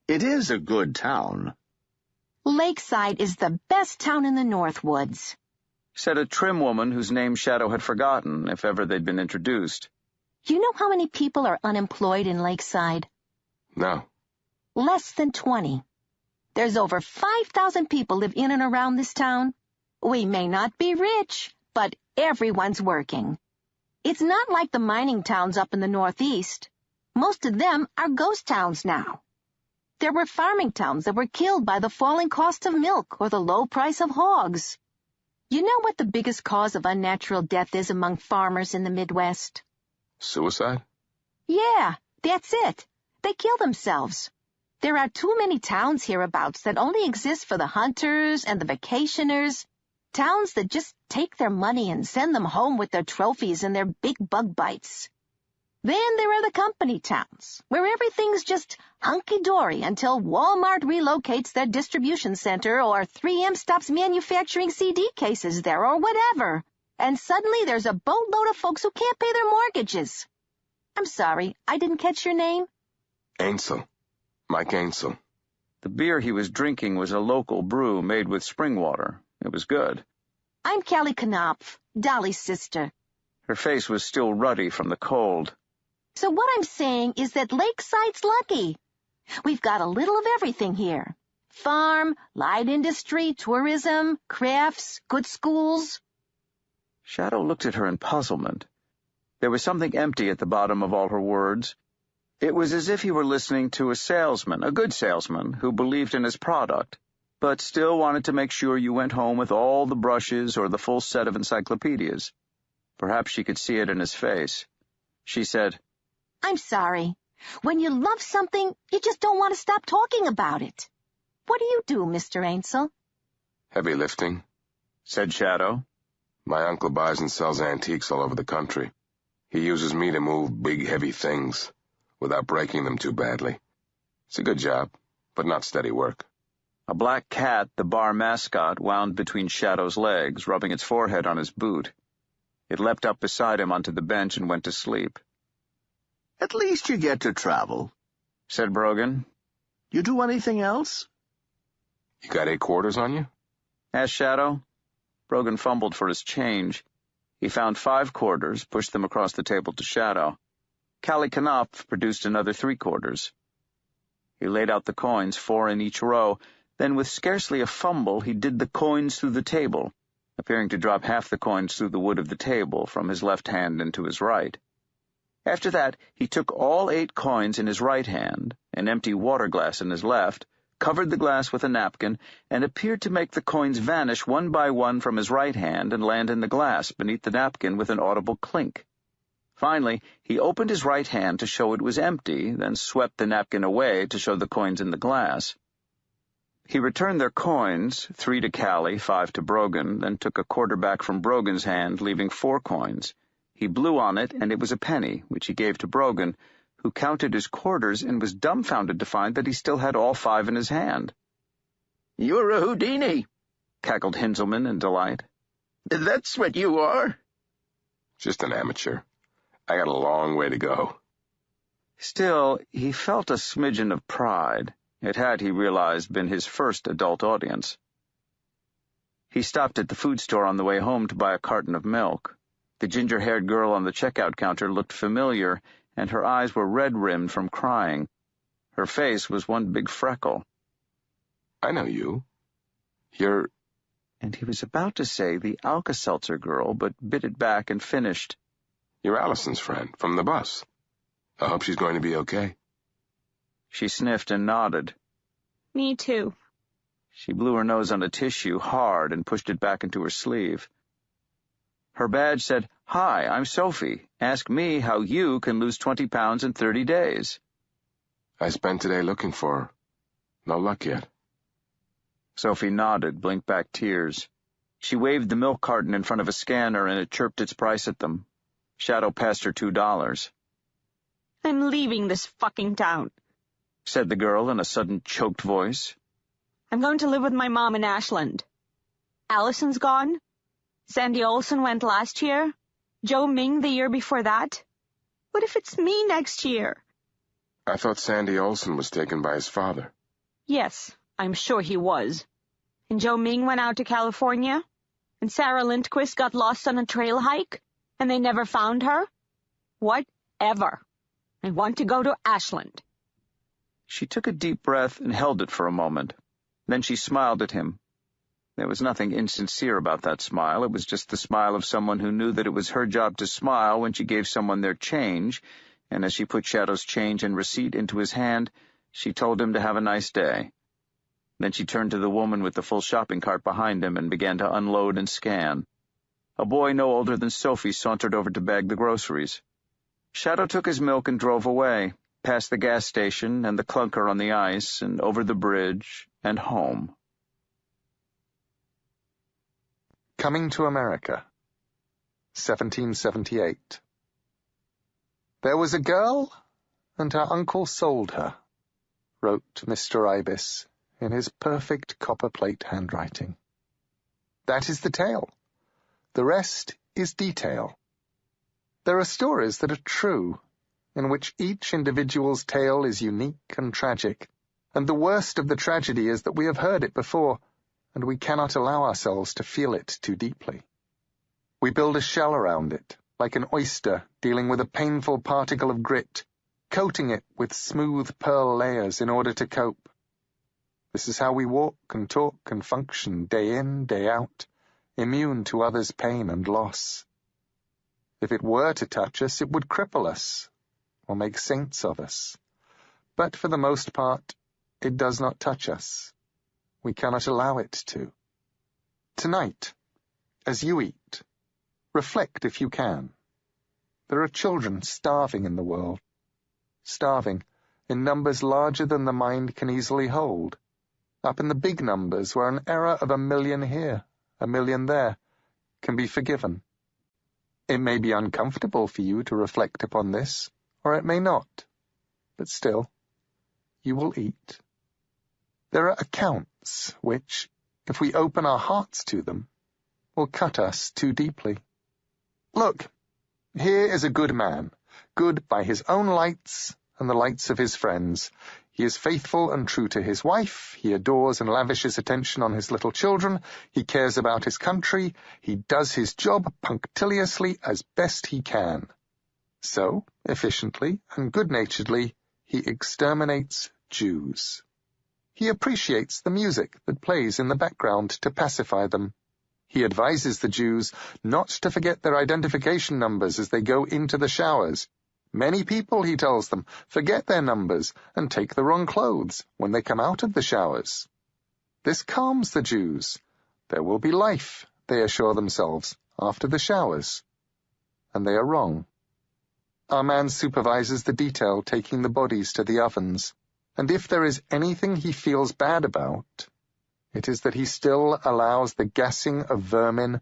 It is a good town. Lakeside is the best town in the Northwoods, said a trim woman whose name Shadow had forgotten, if ever they'd been introduced. You know how many people are unemployed in Lakeside? No. Less than 20. There's over 5,000 people live in and around this town. We may not be rich, but everyone's working. It's not like the mining towns up in the Northeast. Most of them are ghost towns now. There were farming towns that were killed by the falling cost of milk or the low price of hogs. You know what the biggest cause of unnatural death is among farmers in the Midwest? Suicide? Yeah, that's it. They kill themselves. There are too many towns hereabouts that only exist for the hunters and the vacationers, towns that just take their money and send them home with their trophies and their big bug bites. Then there are the company towns, where everything's just hunky-dory until Walmart relocates their distribution center or 3M stops manufacturing CD cases there or whatever. And suddenly there's a boatload of folks who can't pay their mortgages. I'm sorry, I didn't catch your name? Ainsel. Mike Ainsel. The beer he was drinking was a local brew made with spring water. It was good. I'm Callie Knopf, Dolly's sister. Her face was still ruddy from the cold. So what I'm saying is that Lakeside's lucky. We've got a little of everything here. Farm, light industry, tourism, crafts, good schools. Shadow looked at her in puzzlement. There was something empty at the bottom of all her words. It was as if he were listening to a salesman, a good salesman, who believed in his product, but still wanted to make sure you went home with all the brushes or the full set of encyclopedias. Perhaps she could see it in his face. She said, I'm sorry. When you love something, you just don't want to stop talking about it. What do you do, Mr. Ainsel? Heavy lifting, said Shadow. My uncle buys and sells antiques all over the country. He uses me to move big, heavy things without breaking them too badly. It's a good job, but not steady work. A black cat, the bar mascot, wound between Shadow's legs, rubbing its forehead on his boot. It leapt up beside him onto the bench and went to sleep. At least you get to travel, said Brogan. You do anything else? You got 8 quarters on you? Asked Shadow. Brogan fumbled for his change. He found 5 quarters, pushed them across the table to Shadow. Callie Knopf produced another 3 quarters. He laid out the coins, 4 in each row. Then, with scarcely a fumble, he did the coins through the table, appearing to drop half the coins through the wood of the table from his left hand into his right. After that, he took all 8 coins in his right hand, an empty water glass in his left, covered the glass with a napkin, and appeared to make the coins vanish one by one from his right hand and land in the glass beneath the napkin with an audible clink. Finally, he opened his right hand to show it was empty, then swept the napkin away to show the coins in the glass. He returned their coins, 3 to Callie, 5 to Brogan, then took a quarter back from Brogan's hand, leaving 4 coins. He blew on it, and it was a penny, which he gave to Brogan, who counted his quarters and was dumbfounded to find that he still had all 5 in his hand. "You're a Houdini," cackled Hinzelman in delight. "That's what you are." "Just an amateur. I got a long way to go." Still, he felt a smidgen of pride. It had, he realized, been his first adult audience. He stopped at the food store on the way home to buy a carton of milk. The ginger-haired girl on the checkout counter looked familiar, and her eyes were red-rimmed from crying. Her face was one big freckle. "I know you. You're—" And he was about to say the Alka-Seltzer girl, but bit it back and finished. "You're Allison's friend, from the bus. I hope she's going to be okay." She sniffed and nodded. Me too. She blew her nose on a tissue hard and pushed it back into her sleeve. Her badge said, "Hi, I'm Sophie. Ask me how you can lose 20 pounds in 30 days. "I spent today looking for her. No luck yet." Sophie nodded, blinked back tears. She waved the milk carton in front of a scanner, and it chirped its price at them. Shadow passed her $2. I'm leaving this fucking town, said the girl in a sudden choked voice. I'm going to live with my mom in Ashland. Allison's gone. Sandy Olson went last year. Joe Ming the year before that. What if it's me next year? "I thought Sandy Olson was taken by his father." Yes, I'm sure he was. And Joe Ming went out to California. And Sarah Lindquist got lost on a trail hike. And they never found her. Whatever. I want to go to Ashland. She took a deep breath and held it for a moment. Then she smiled at him. There was nothing insincere about that smile. It was just the smile of someone who knew that it was her job to smile when she gave someone their change, and as she put Shadow's change and receipt into his hand, she told him to have a nice day. Then she turned to the woman with the full shopping cart behind him and began to unload and scan. A boy no older than Sophie sauntered over to bag the groceries. Shadow took his milk and drove away, past the gas station and the clunker on the ice, and over the bridge, and home. Coming to America, 1778. There was a girl, and her uncle sold her, wrote Mr. Ibis in his perfect copperplate handwriting. That is the tale. The rest is detail. There are stories that are true, in which each individual's tale is unique and tragic, and the worst of the tragedy is that we have heard it before, and we cannot allow ourselves to feel it too deeply. We build a shell around it, like an oyster dealing with a painful particle of grit, coating it with smooth pearl layers in order to cope. This is how we walk and talk and function day in, day out, immune to others' pain and loss. If it were to touch us, it would cripple us, or make saints of us. But for the most part, it does not touch us. We cannot allow it to. Tonight, as you eat, reflect if you can. There are children starving in the world. Starving in numbers larger than the mind can easily hold. Up in the big numbers where an error of 1 million here, 1 million there, can be forgiven. It may be uncomfortable for you to reflect upon this, or it may not. But still, you will eat. There are accounts thoughts which, if we open our hearts to them, will cut us too deeply. Look, here is a good man, good by his own lights and the lights of his friends. He is faithful and true to his wife, he adores and lavishes attention on his little children, he cares about his country, he does his job punctiliously as best he can. So, efficiently and good-naturedly, he exterminates Jews. He appreciates the music that plays in the background to pacify them. He advises the Jews not to forget their identification numbers as they go into the showers. Many people, he tells them, forget their numbers and take the wrong clothes when they come out of the showers. This calms the Jews. There will be life, they assure themselves, after the showers. And they are wrong. Our man supervises the detail taking the bodies to the ovens, and if there is anything he feels bad about, it is that he still allows the gassing of vermin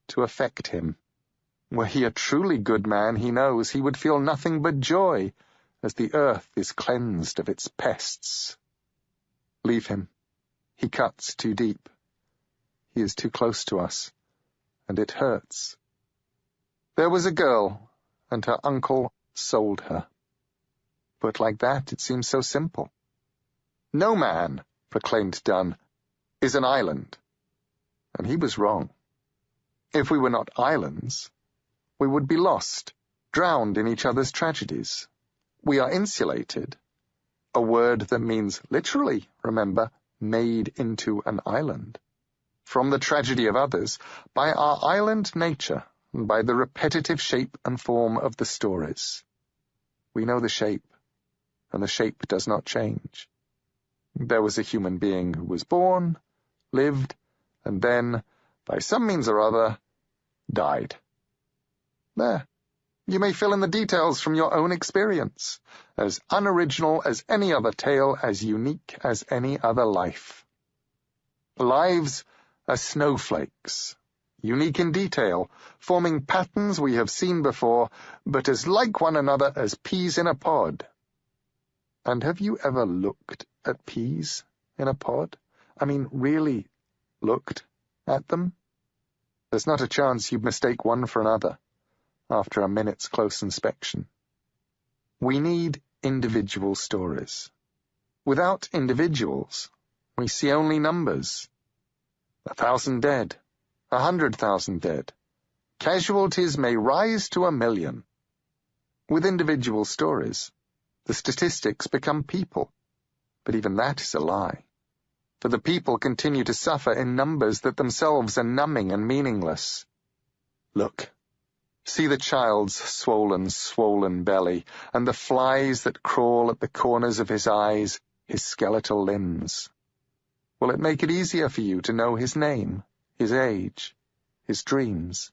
to affect him. Were he a truly good man, he knows he would feel nothing but joy as the earth is cleansed of its pests. Leave him. He cuts too deep. He is too close to us, and it hurts. There was a girl, and her uncle sold her. But like that, it seems so simple. No man, proclaimed Donne, is an island. And he was wrong. If we were not islands, we would be lost, drowned in each other's tragedies. We are insulated, a word that means literally, remember, made into an island, from the tragedy of others by our island nature and by the repetitive shape and form of the stories. We know the shape, and the shape does not change. There was a human being who was born, lived, and then, by some means or other, died. There. You may fill in the details from your own experience, as unoriginal as any other tale, as unique as any other life. Lives are snowflakes, unique in detail, forming patterns we have seen before, but as like one another as peas in a pod. And have you ever looked at peas in a pod? I mean, really looked at them? There's not a chance you'd mistake one for another after a minute's close inspection. We need individual stories. Without individuals, we see only numbers. 1,000 dead, 100,000 dead. Casualties may rise to 1 million. With individual stories, the statistics become people. But even that is a lie. For the people continue to suffer in numbers that themselves are numbing and meaningless. Look. See the child's swollen belly, and the flies that crawl at the corners of his eyes, his skeletal limbs. Will it make it easier for you to know his name, his age, his dreams,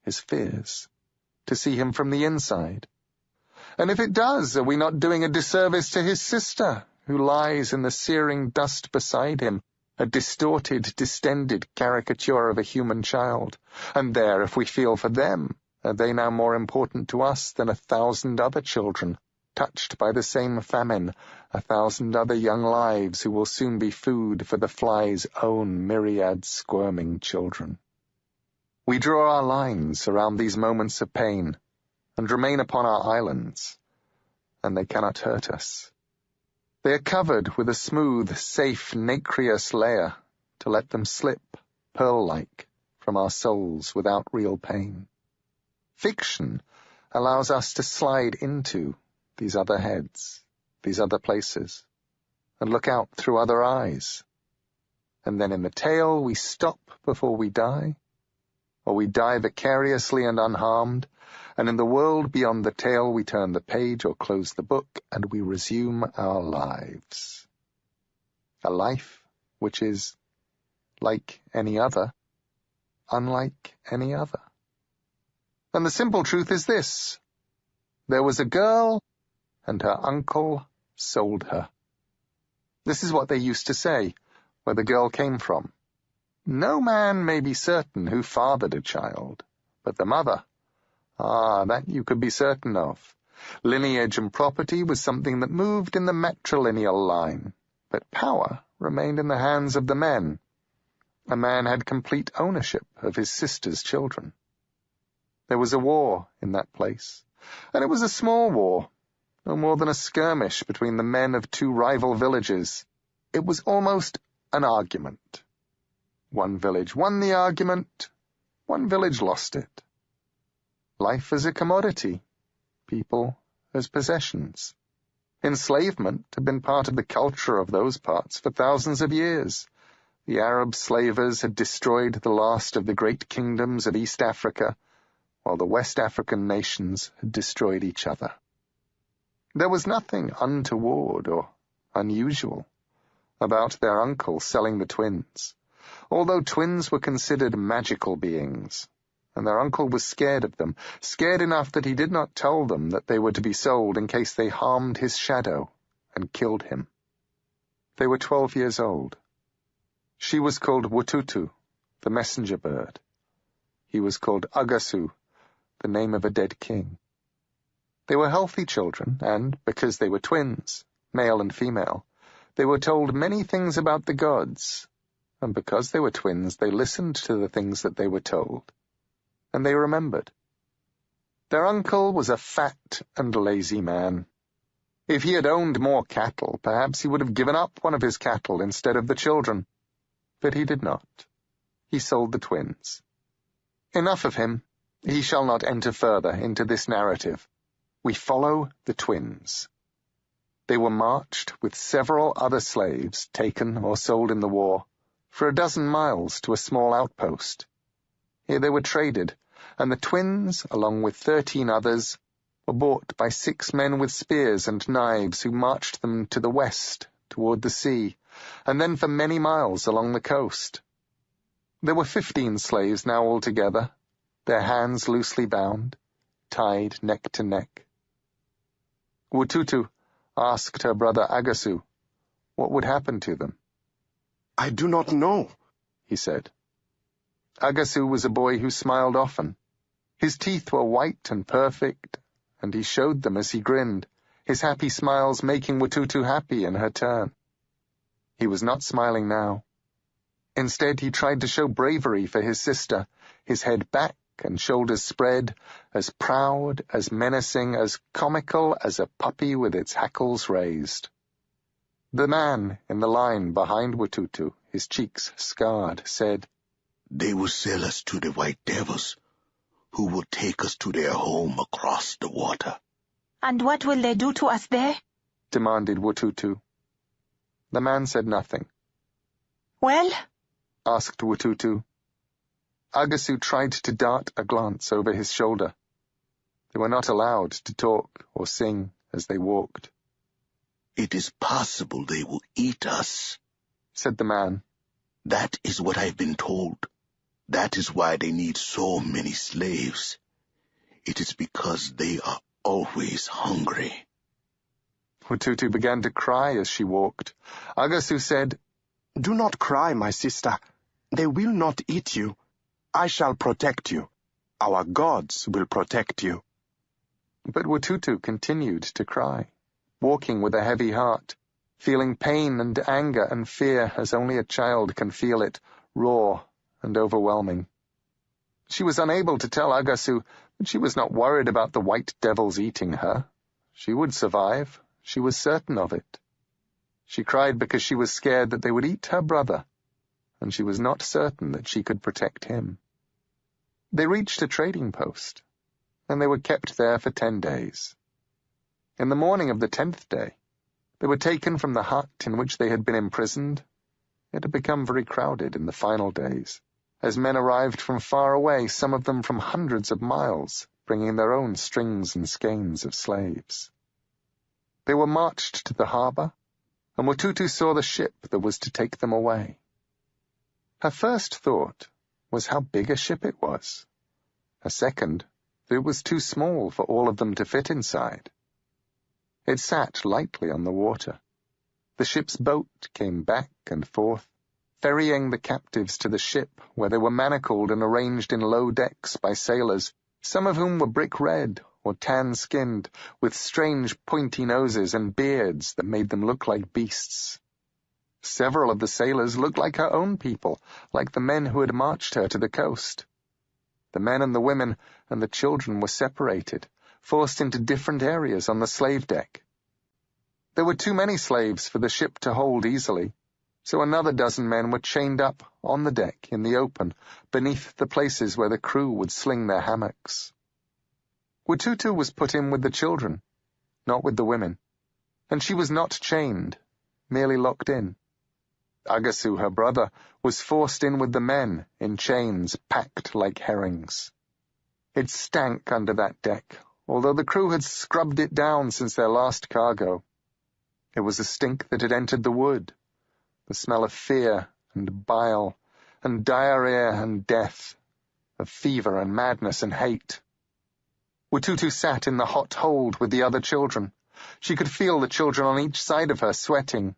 his fears, to see him from the inside? And if it does, are we not doing a disservice to his sister, who lies in the searing dust beside him, a distorted, distended caricature of a human child? And there, if we feel for them, are they now more important to us than 1,000 other children, touched by the same famine, 1,000 other young lives who will soon be food for the fly's own myriad squirming children? We draw our lines around these moments of pain, and remain upon our islands, and they cannot hurt us. They are covered with a smooth, safe, nacreous layer to let them slip, pearl-like, from our souls without real pain. Fiction allows us to slide into these other heads, these other places, and look out through other eyes. And then in the tale we stop before we die, or we die vicariously and unharmed, and in the world beyond the tale we turn the page or close the book, and we resume our lives. A life which is like any other, unlike any other. And the simple truth is this: there was a girl, and her uncle sold her. This is what they used to say, where the girl came from. No man may be certain who fathered a child, but the mother. That you could be certain of. Lineage and property was something that moved in the matrilineal line, but power remained in the hands of the men. A man had complete ownership of his sister's children. There was a war in that place, and it was a small war, no more than a skirmish between the men of two rival villages. It was almost an argument. One village won the argument, one village lost it. Life as a commodity, people as possessions. Enslavement had been part of the culture of those parts for thousands of years. The Arab slavers had destroyed the last of the great kingdoms of East Africa, while the West African nations had destroyed each other. There was nothing untoward or unusual about their uncle selling the twins, although twins were considered magical beings, and their uncle was scared of them, scared enough that he did not tell them that they were to be sold in case they harmed his shadow and killed him. They were 12 years old. She was called Watutu, the messenger bird. He was called Agasu, the name of a dead king. They were healthy children, and, because they were twins, male and female, they were told many things about the gods, and because they were twins, they listened to the things that they were told, and they remembered. Their uncle was a fat and lazy man. If he had owned more cattle, perhaps he would have given up one of his cattle instead of the children, but he did not. He sold the twins. Enough of him. He shall not enter further into this narrative. We follow the twins. They were marched with several other slaves taken or sold in the war for 12 miles to a small outpost. Here they were traded, and the twins, along with 13 others, were bought by 6 men with spears and knives who marched them to the west, toward the sea, and then for many miles along the coast. There were 15 slaves now altogether, their hands loosely bound, tied neck to neck. Watutu asked her brother Agasu what would happen to them. "I do not know," he said. Agasu was a boy who smiled often. His teeth were white and perfect, and he showed them as he grinned, his happy smiles making Watutu happy in her turn. He was not smiling now. Instead, he tried to show bravery for his sister, his head back and shoulders spread, as proud, as menacing, as comical as a puppy with its hackles raised. The man in the line behind Watutu, his cheeks scarred, said, "They will sell us to the white devils, who will take us to their home across the water." "And what will they do to us there?" demanded Watutu. The man said nothing. "Well?" asked Watutu. Agasu tried to dart a glance over his shoulder. They were not allowed to talk or sing as they walked. "It is possible they will eat us," said the man. "That is what I've been told. That is why they need so many slaves. It is because they are always hungry." Watutu began to cry as she walked. Agasu said, "Do not cry, my sister. They will not eat you. I shall protect you. Our gods will protect you." But Watutu continued to cry, walking with a heavy heart, feeling pain and anger and fear as only a child can feel it, raw and overwhelming. She was unable to tell Agasu that she was not worried about the white devils eating her. She would survive. She was certain of it. She cried because she was scared that they would eat her brother, and she was not certain that she could protect him. They reached a trading post, and they were kept there for 10 days. In the morning of the 10th day, they were taken from the hut in which they had been imprisoned. It had become very crowded in the final days, as men arrived from far away, some of them from hundreds of miles, bringing their own strings and skeins of slaves. They were marched to the harbor, and Watutu saw the ship that was to take them away. Her first thought was how big a ship it was. A second, that it was too small for all of them to fit inside. It sat lightly on the water. The ship's boat came back and forth, ferrying the captives to the ship, where they were manacled and arranged in low decks by sailors, some of whom were brick red or tan-skinned, with strange pointy noses and beards that made them look like beasts. Several of the sailors looked like her own people, like the men who had marched her to the coast. The men and the women and the children were separated, forced into different areas on the slave deck. There were too many slaves for the ship to hold easily, so another dozen men were chained up on the deck in the open, beneath the places where the crew would sling their hammocks. Watutu was put in with the children, not with the women, and she was not chained, merely locked in. Agasu, her brother, was forced in with the men, in chains, packed like herrings. It stank under that deck, although the crew had scrubbed it down since their last cargo. It was a stink that had entered the wood, the smell of fear and bile, and diarrhea and death, of fever and madness and hate. Watutu sat in the hot hold with the other children. She could feel the children on each side of her sweating.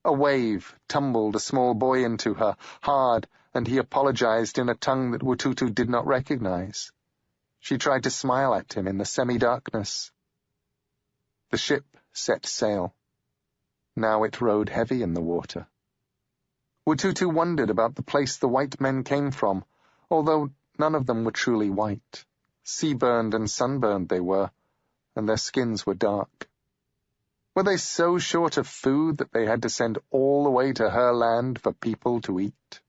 A wave tumbled a small boy into her, hard, and he apologized in a tongue that Watutu did not recognize. She tried to smile at him in the semi-darkness. The ship set sail. Now it rode heavy in the water. Watutu wondered about the place the white men came from, although none of them were truly white. Sea-burned and sunburned they were, and their skins were dark. Were they so short of food that they had to send all the way to her land for people to eat?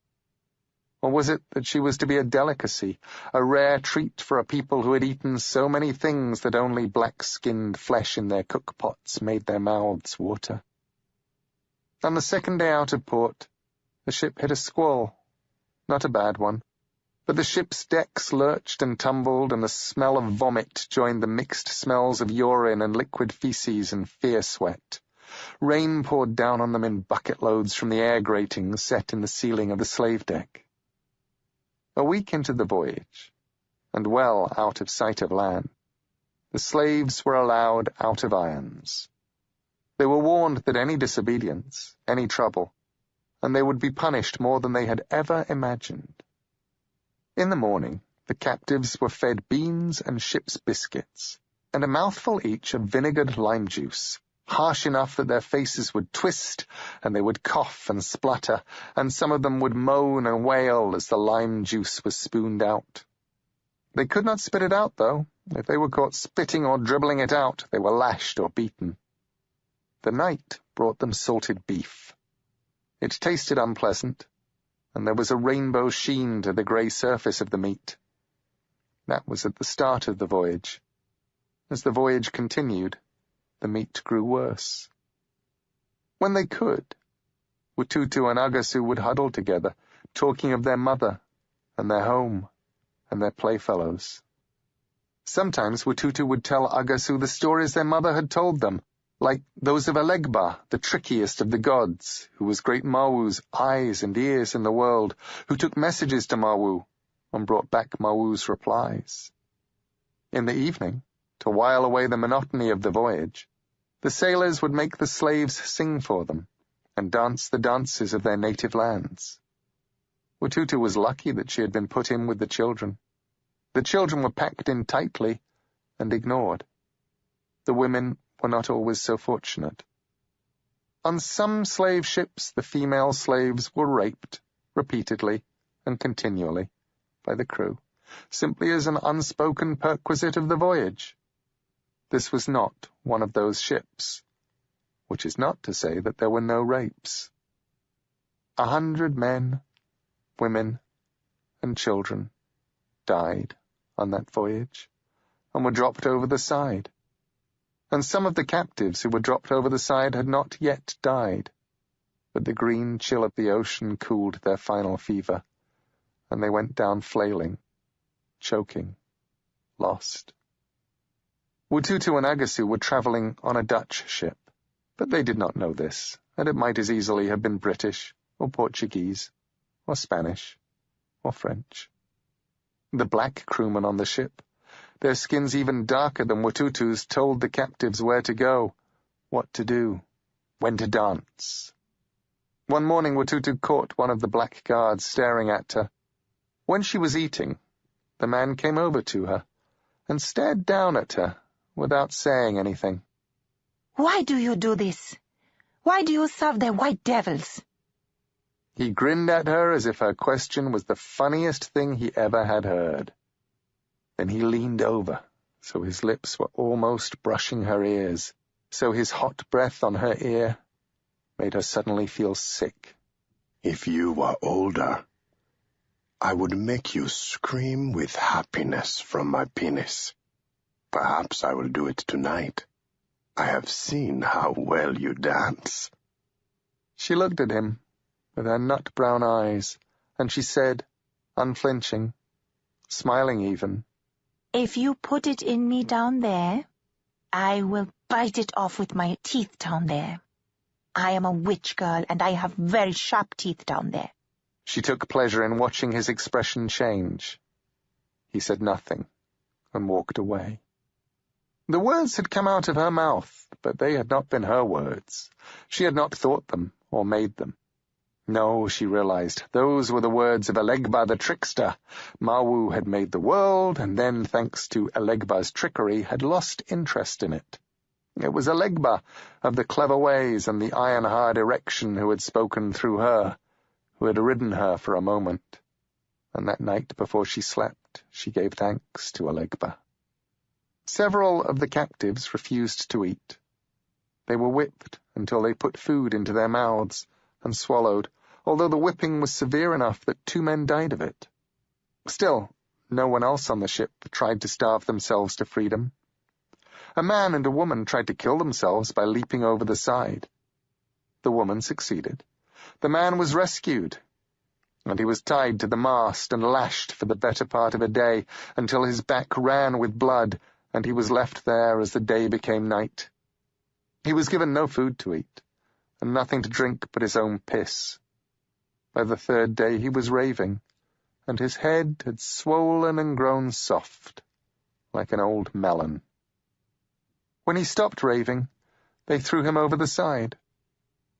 Or was it that she was to be a delicacy, a rare treat for a people who had eaten so many things that only black-skinned flesh in their cookpots made their mouths water? On the second day out of port, the ship hit a squall. Not a bad one. But the ship's decks lurched and tumbled, and the smell of vomit joined the mixed smells of urine and liquid feces and fear sweat. Rain poured down on them in bucket loads from the air gratings set in the ceiling of the slave deck. A week into the voyage, and well out of sight of land, the slaves were allowed out of irons. They were warned that any disobedience, any trouble, and they would be punished more than they had ever imagined. In the morning, the captives were fed beans and ship's biscuits, and a mouthful each of vinegared lime juice, harsh enough that their faces would twist, and they would cough and splutter, and some of them would moan and wail as the lime juice was spooned out. They could not spit it out, though. If they were caught spitting or dribbling it out, they were lashed or beaten. The night brought them salted beef. It tasted unpleasant, and there was a rainbow sheen to the grey surface of the meat. That was at the start of the voyage. As the voyage continued, the meat grew worse. When they could, Watutu and Agasu would huddle together, talking of their mother, and their home, and their playfellows. Sometimes Watutu would tell Agasu the stories their mother had told them, like those of Elegba, the trickiest of the gods, who was great Mawu's eyes and ears in the world, who took messages to Mawu and brought back Mawu's replies. In the evening, to while away the monotony of the voyage, the sailors would make the slaves sing for them and dance the dances of their native lands. Watutu was lucky that she had been put in with the children. The children were packed in tightly and ignored. The women were not always so fortunate. On some slave ships, the female slaves were raped, repeatedly and continually, by the crew, simply as an unspoken perquisite of the voyage. This was not one of those ships, which is not to say that there were no rapes. 100 men, women, and children died on that voyage, and were dropped over the side. And some of the captives who were dropped over the side had not yet died, but the green chill of the ocean cooled their final fever, and they went down flailing, choking, lost. Watutu and Agasu were travelling on a Dutch ship, but they did not know this, and it might as easily have been British, or Portuguese, or Spanish, or French. The black crewmen on the ship, their skins even darker than Watutu's, told the captives where to go, what to do, when to dance. One morning Watutu caught one of the black guards staring at her. When she was eating, the man came over to her and stared down at her without saying anything. "Why do you do this? Why do you serve the white devils?" He grinned at her as if her question was the funniest thing he ever had heard. Then he leaned over, so his lips were almost brushing her ears, so his hot breath on her ear made her suddenly feel sick. If you were older, I would make you scream with happiness from my penis. Perhaps I will do it tonight. I have seen how well you dance. She looked at him with her nut-brown eyes, and she said, unflinching, smiling even, If you put it in me down there, I will bite it off with my teeth down there. I am a witch girl, and I have very sharp teeth down there. She took pleasure in watching his expression change. He said nothing, and walked away. The words had come out of her mouth, but they had not been her words. She had not thought them or made them. No, she realized, those were the words of Elegba the trickster. Mawu had made the world, and then, thanks to Elegba's trickery, had lost interest in it. It was Elegba of the clever ways and the iron-hard erection who had spoken through her, who had ridden her for a moment. And that night before she slept, she gave thanks to Elegba. Several of the captives refused to eat. They were whipped until they put food into their mouths and swallowed, although the whipping was severe enough that 2 men died of it. Still, no one else on the ship tried to starve themselves to freedom. A man and a woman tried to kill themselves by leaping over the side. The woman succeeded. The man was rescued, and he was tied to the mast and lashed for the better part of a day until his back ran with blood, and he was left there as the day became night. He was given no food to eat, and nothing to drink but his own piss. By the 3rd day he was raving, and his head had swollen and grown soft, like an old melon. When he stopped raving, they threw him over the side.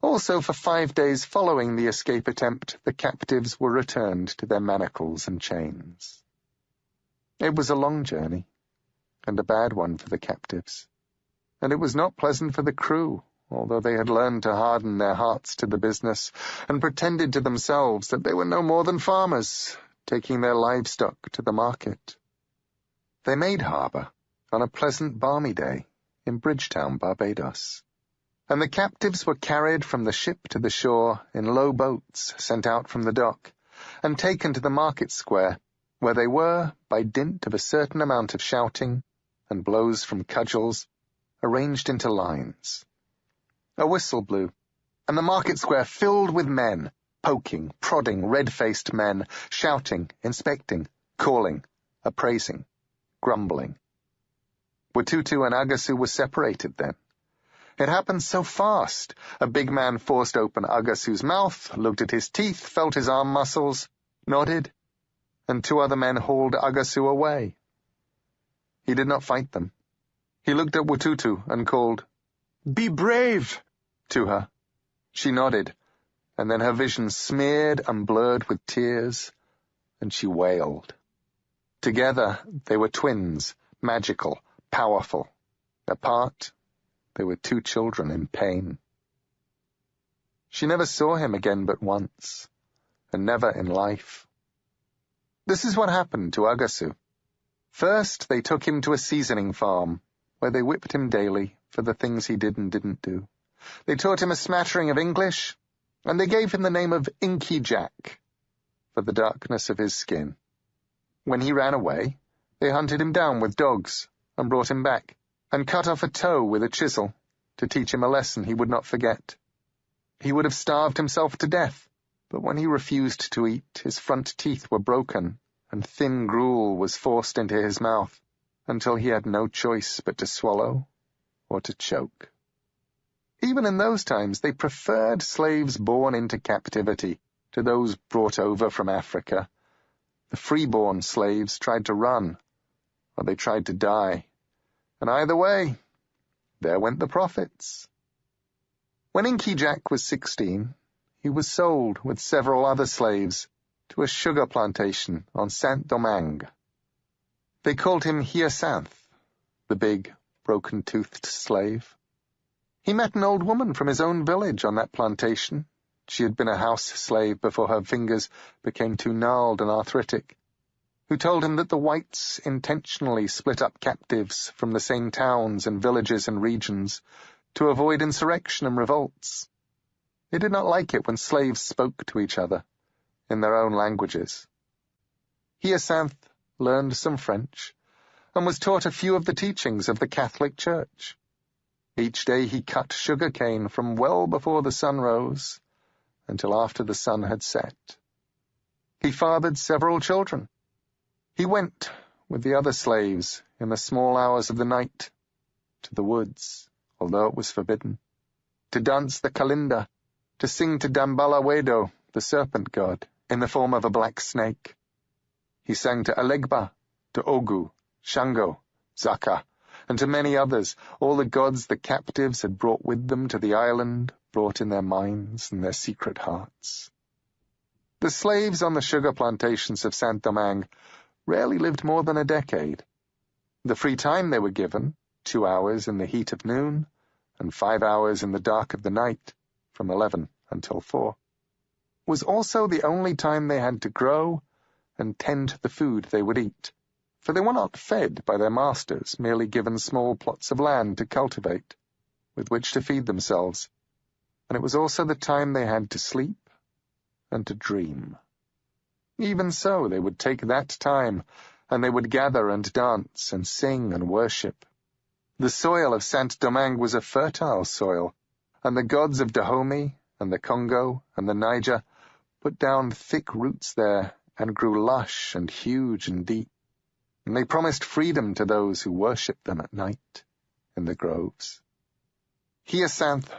Also, for 5 days following the escape attempt, the captives were returned to their manacles and chains. It was a long journey, and a bad one for the captives, and it was not pleasant for the crew, although they had learned to harden their hearts to the business and pretended to themselves that they were no more than farmers, taking their livestock to the market. They made harbour on a pleasant balmy day in Bridgetown, Barbados, and the captives were carried from the ship to the shore in low boats sent out from the dock, and taken to the market square, where they were, by dint of a certain amount of shouting and blows from cudgels, arranged into lines. A whistle blew, and the market square filled with men, poking, prodding, red-faced men, shouting, inspecting, calling, appraising, grumbling. Watutu and Agasu were separated then. It happened so fast. A big man forced open Agasu's mouth, looked at his teeth, felt his arm muscles, nodded, and 2 other men hauled Agasu away. He did not fight them. He looked at Watutu and called, "Be brave!" to her. She nodded, and then her vision smeared and blurred with tears, and she wailed. Together they were twins, magical, powerful. Apart, they were 2 children in pain. She never saw him again but once, and never in life. This is what happened to Agasu. First, they took him to a seasoning farm, where they whipped him daily for the things he did and didn't do. They taught him a smattering of English, and they gave him the name of Inky Jack, for the darkness of his skin. When he ran away, they hunted him down with dogs, and brought him back, and cut off a toe with a chisel, to teach him a lesson he would not forget. He would have starved himself to death, but when he refused to eat, his front teeth were broken, and thin gruel was forced into his mouth, until he had no choice but to swallow or to choke. Even in those times, they preferred slaves born into captivity to those brought over from Africa. The free-born slaves tried to run, or they tried to die. And either way, there went the profits. When Inky Jack was 16, he was sold with several other slaves to a sugar plantation on Saint-Domingue. They called him Hyacinth, the big, broken-toothed slave. He met an old woman from his own village on that plantation, she had been a house slave before her fingers became too gnarled and arthritic, who told him that the whites intentionally split up captives from the same towns and villages and regions to avoid insurrection and revolts. They did not like it when slaves spoke to each other in their own languages. Hyacinth learned some French and was taught a few of the teachings of the Catholic Church. Each day he cut sugar cane from well before the sun rose until after the sun had set. He fathered several children. He went with the other slaves in the small hours of the night to the woods, although it was forbidden, to dance the kalinda, to sing to Dambalawedo, the serpent god, in the form of a black snake. He sang to Alegba, to Ogu, Shango, Zaka, and to many others, all the gods the captives had brought with them to the island, brought in their minds and their secret hearts. The slaves on the sugar plantations of Saint-Domingue rarely lived more than a decade. The free time they were given, 2 hours in the heat of noon, and 5 hours in the dark of the night, from 11 until 4, was also the only time they had to grow and tend the food they would eat, for they were not fed by their masters, merely given small plots of land to cultivate, with which to feed themselves, and it was also the time they had to sleep and to dream. Even so, they would take that time, and they would gather and dance and sing and worship. The soil of Saint-Domingue was a fertile soil, and the gods of Dahomey and the Congo and the Niger put down thick roots there and grew lush and huge and deep, and they promised freedom to those who worshipped them at night in the groves. Hyacinth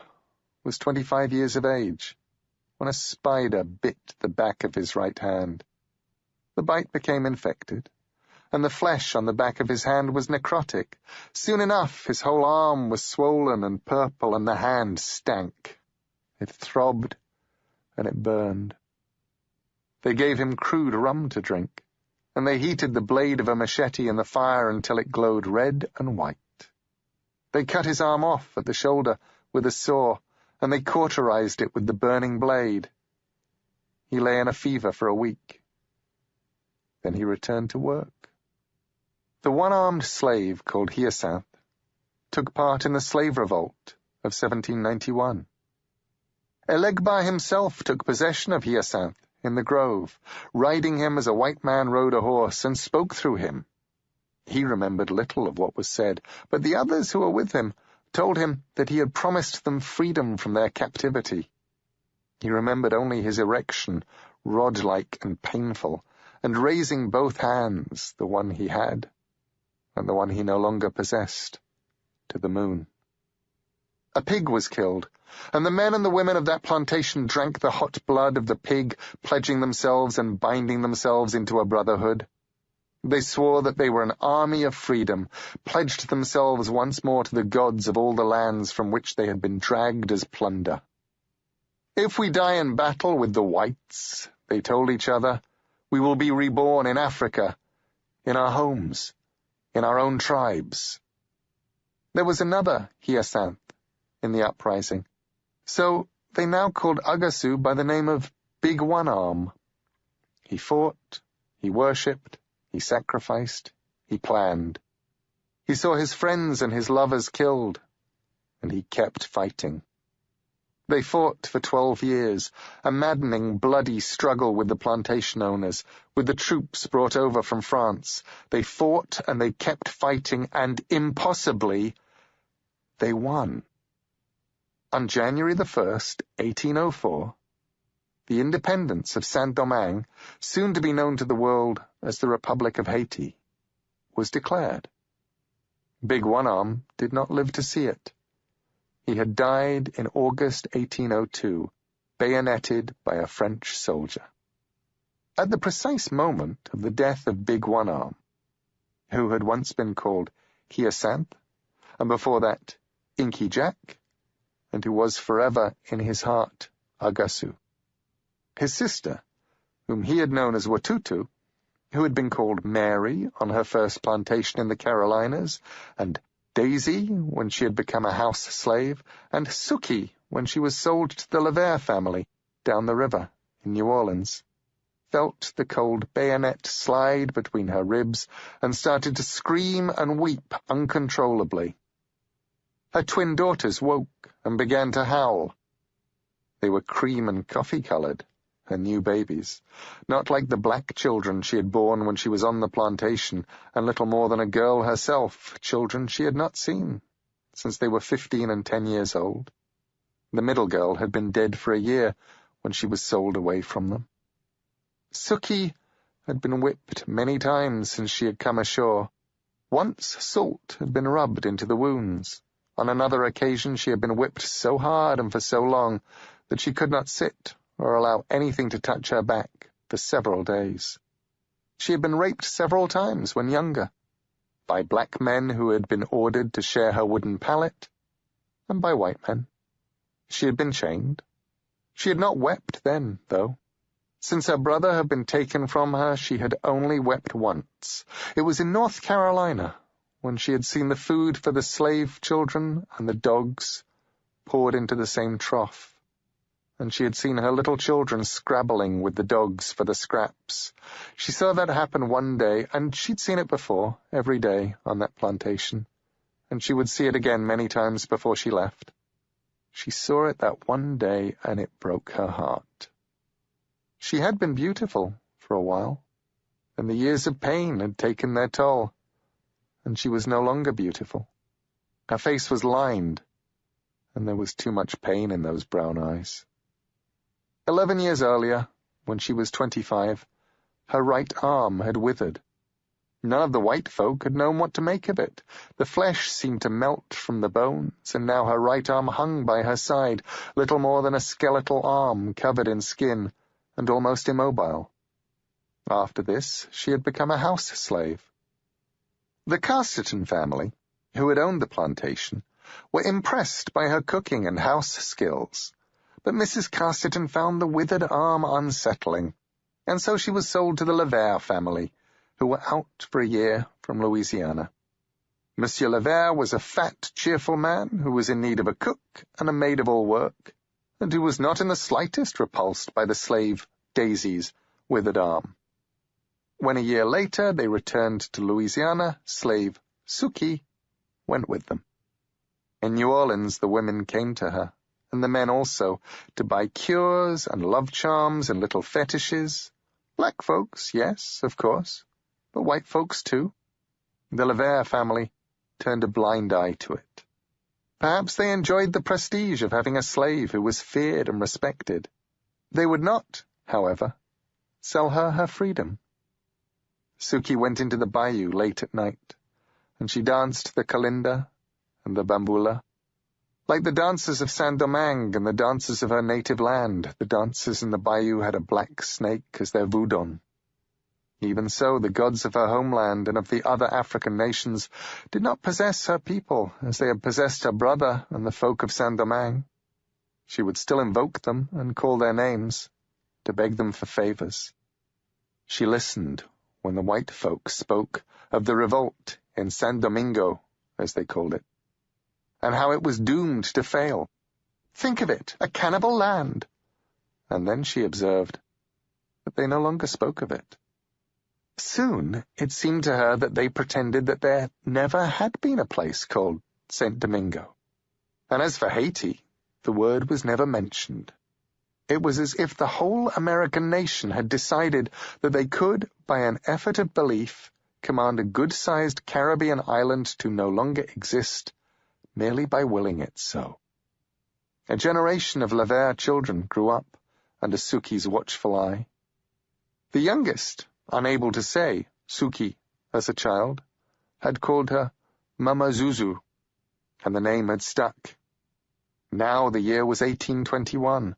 was 25 years of age when a spider bit the back of his right hand. The bite became infected, and the flesh on the back of his hand was necrotic. Soon enough, his whole arm was swollen and purple, and the hand stank. It throbbed, and it burned. They gave him crude rum to drink, and they heated the blade of a machete in the fire until it glowed red and white. They cut his arm off at the shoulder with a saw, and they cauterized it with the burning blade. He lay in a fever for a week. Then he returned to work. The one-armed slave called Hyacinth took part in the slave revolt of 1791. Elegba himself took possession of Hyacinth in the grove, riding him as a white man rode a horse, and spoke through him. He remembered little of what was said, but the others who were with him told him that he had promised them freedom from their captivity. He remembered only his erection, rod-like and painful, and raising both hands, the one he had, and the one he no longer possessed, to the moon. A pig was killed, and the men and the women of that plantation drank the hot blood of the pig, pledging themselves and binding themselves into a brotherhood. They swore that they were an army of freedom, pledged themselves once more to the gods of all the lands from which they had been dragged as plunder. If we die in battle with the whites, they told each other, we will be reborn in Africa, in our homes, in our own tribes. There was another Hyacinth in the uprising, so they now called Agassiz by the name of Big One-Arm. He fought, he worshipped, he sacrificed, he planned. He saw his friends and his lovers killed, and he kept fighting. They fought for 12 years, a maddening, bloody struggle with the plantation owners, with the troops brought over from France. They fought and they kept fighting, and impossibly, they won. On January the 1st, 1804, the independence of Saint-Domingue, soon to be known to the world as the Republic of Haiti, was declared. Big One-Arm did not live to see it. He had died in August 1802, bayoneted by a French soldier. At the precise moment of the death of Big One-Arm, who had once been called Hyacinth, and before that Inky Jack, and who was forever in his heart Agassiz, his sister, whom he had known as Watutu, who had been called Mary on her first plantation in the Carolinas, and Daisy when she had become a house slave, and Suki when she was sold to the Levere family, down the river in New Orleans, felt the cold bayonet slide between her ribs, and started to scream and weep uncontrollably. Her twin daughters woke and began to howl. They were cream and coffee-colored, her new babies, not like the black children she had borne when she was on the plantation, and little more than a girl herself, children she had not seen since they were 15 and 10 years old. The middle girl had been dead for a year when she was sold away from them. Suki had been whipped many times since she had come ashore. Once salt had been rubbed into the wounds. On another occasion she had been whipped so hard and for so long that she could not sit or allow anything to touch her back for several days. She had been raped several times when younger, by black men who had been ordered to share her wooden pallet, and by white men. She had been chained. She had not wept then, though. Since her brother had been taken from her, she had only wept once. It was in North Carolina, when she had seen the food for the slave children and the dogs poured into the same trough, and she had seen her little children scrabbling with the dogs for the scraps. She saw that happen one day, and she'd seen it before, every day, on that plantation, and she would see it again many times before she left. She saw it that one day, and it broke her heart. She had been beautiful for a while, and the years of pain had taken their toll, and she was no longer beautiful. Her face was lined, and there was too much pain in those brown eyes. 11 years earlier, when she was 25, her right arm had withered. None of the white folk had known what to make of it. The flesh seemed to melt from the bones, and now her right arm hung by her side, little more than a skeletal arm covered in skin, and almost immobile. After this, she had become a house slave. The Casterton family, who had owned the plantation, were impressed by her cooking and house skills, but Mrs. Casterton found the withered arm unsettling, and so she was sold to the Levere family, who were out for a year from Louisiana. Monsieur Levere was a fat, cheerful man who was in need of a cook and a maid-of-all-work, and who was not in the slightest repulsed by the slave Daisy's withered arm. When a year later they returned to Louisiana, slave Suki went with them. In New Orleans the women came to her, and the men also, to buy cures and love charms and little fetishes. Black folks, yes, of course, but white folks too. The Levere family turned a blind eye to it. Perhaps they enjoyed the prestige of having a slave who was feared and respected. They would not, however, sell her freedom. Suki went into the bayou late at night, and she danced the kalinda and the bambula. Like the dancers of Saint-Domingue and the dancers of her native land, the dancers in the bayou had a black snake as their voodoo. Even so, the gods of her homeland and of the other African nations did not possess her people as they had possessed her brother and the folk of Saint-Domingue. She would still invoke them and call their names, to beg them for favors. She listened when the white folk spoke of the revolt in San Domingo, as they called it, and how it was doomed to fail. Think of it, a cannibal land. And then she observed that they no longer spoke of it. Soon it seemed to her that they pretended that there never had been a place called St. Domingo. And as for Haiti, the word was never mentioned. It was as if the whole American nation had decided that they could, by an effort of belief, command a good-sized Caribbean island to no longer exist, merely by willing it so. A generation of Levere children grew up under Suki's watchful eye. The youngest, unable to say Suki as a child, had called her Mama Zuzu, and the name had stuck. Now the year was 1821,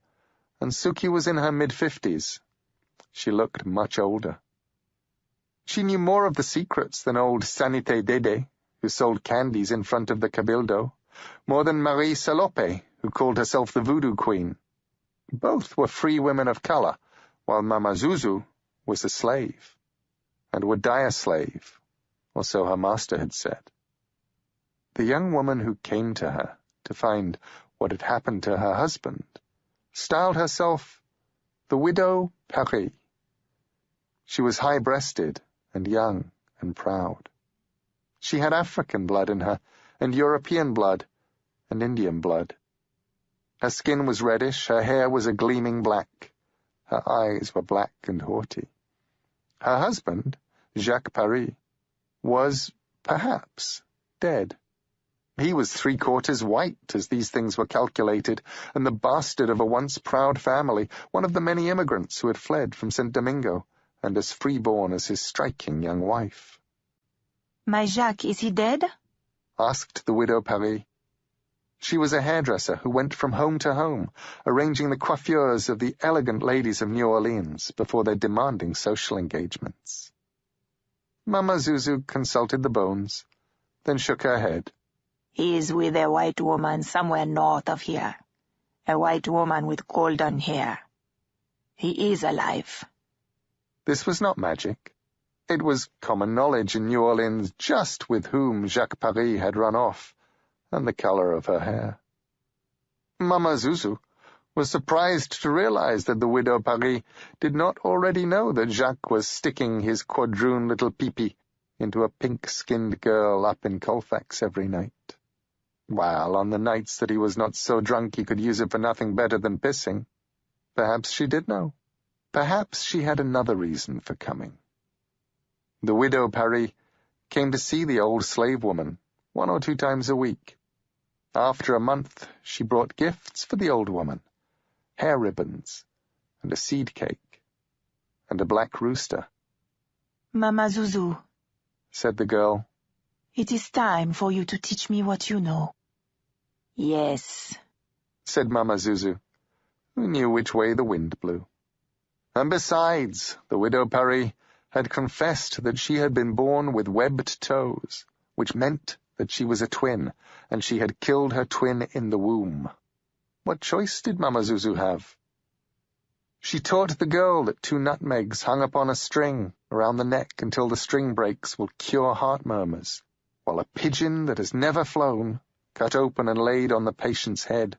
and Suki was in her mid-50s. She looked much older. She knew more of the secrets than old Sanité Dede, who sold candies in front of the Cabildo, more than Marie Salope, who called herself the Voodoo Queen. Both were free women of color, while Mama Zuzu was a slave, and would die a slave, or so her master had said. The young woman who came to her to find what had happened to her husband styled herself the widow Paris. She was high-breasted and young and proud. She had African blood in her, and European blood, and Indian blood. Her skin was reddish, her hair was a gleaming black, her eyes were black and haughty. Her husband, Jacques Paris, was, perhaps, dead. He was 3/4 white, as these things were calculated, and the bastard of a once proud family, one of the many immigrants who had fled from St. Domingo, and as freeborn as his striking young wife. My Jacques, is he dead? Asked the widow Paris. She was a hairdresser who went from home to home, arranging the coiffures of the elegant ladies of New Orleans before their demanding social engagements. Mama Zuzu consulted the bones, then shook her head. He is with a white woman somewhere north of here. A white woman with golden hair. He is alive. This was not magic. It was common knowledge in New Orleans just with whom Jacques Paris had run off, and the color of her hair. Mama Zuzu was surprised to realize that the widow Paris did not already know that Jacques was sticking his quadroon little peepee into a pink-skinned girl up in Colfax every night. While on the nights that he was not so drunk he could use it for nothing better than pissing, perhaps she did know. Perhaps she had another reason for coming. The widow Paris came to see the old slave woman 1 or 2 times a week. After a month, she brought gifts for the old woman, hair ribbons, and a seed cake, and a black rooster. Mama Zuzu, said the girl, it is time for you to teach me what you know. Yes, said Mama Zuzu, who knew which way the wind blew. And besides, the widow Paris had confessed that she had been born with webbed toes, which meant that she was a twin, and she had killed her twin in the womb. What choice did Mama Zuzu have? She taught the girl that 2 nutmegs hung upon a string around the neck until the string breaks will cure heart murmurs, while a pigeon that has never flown, cut open and laid on the patient's head,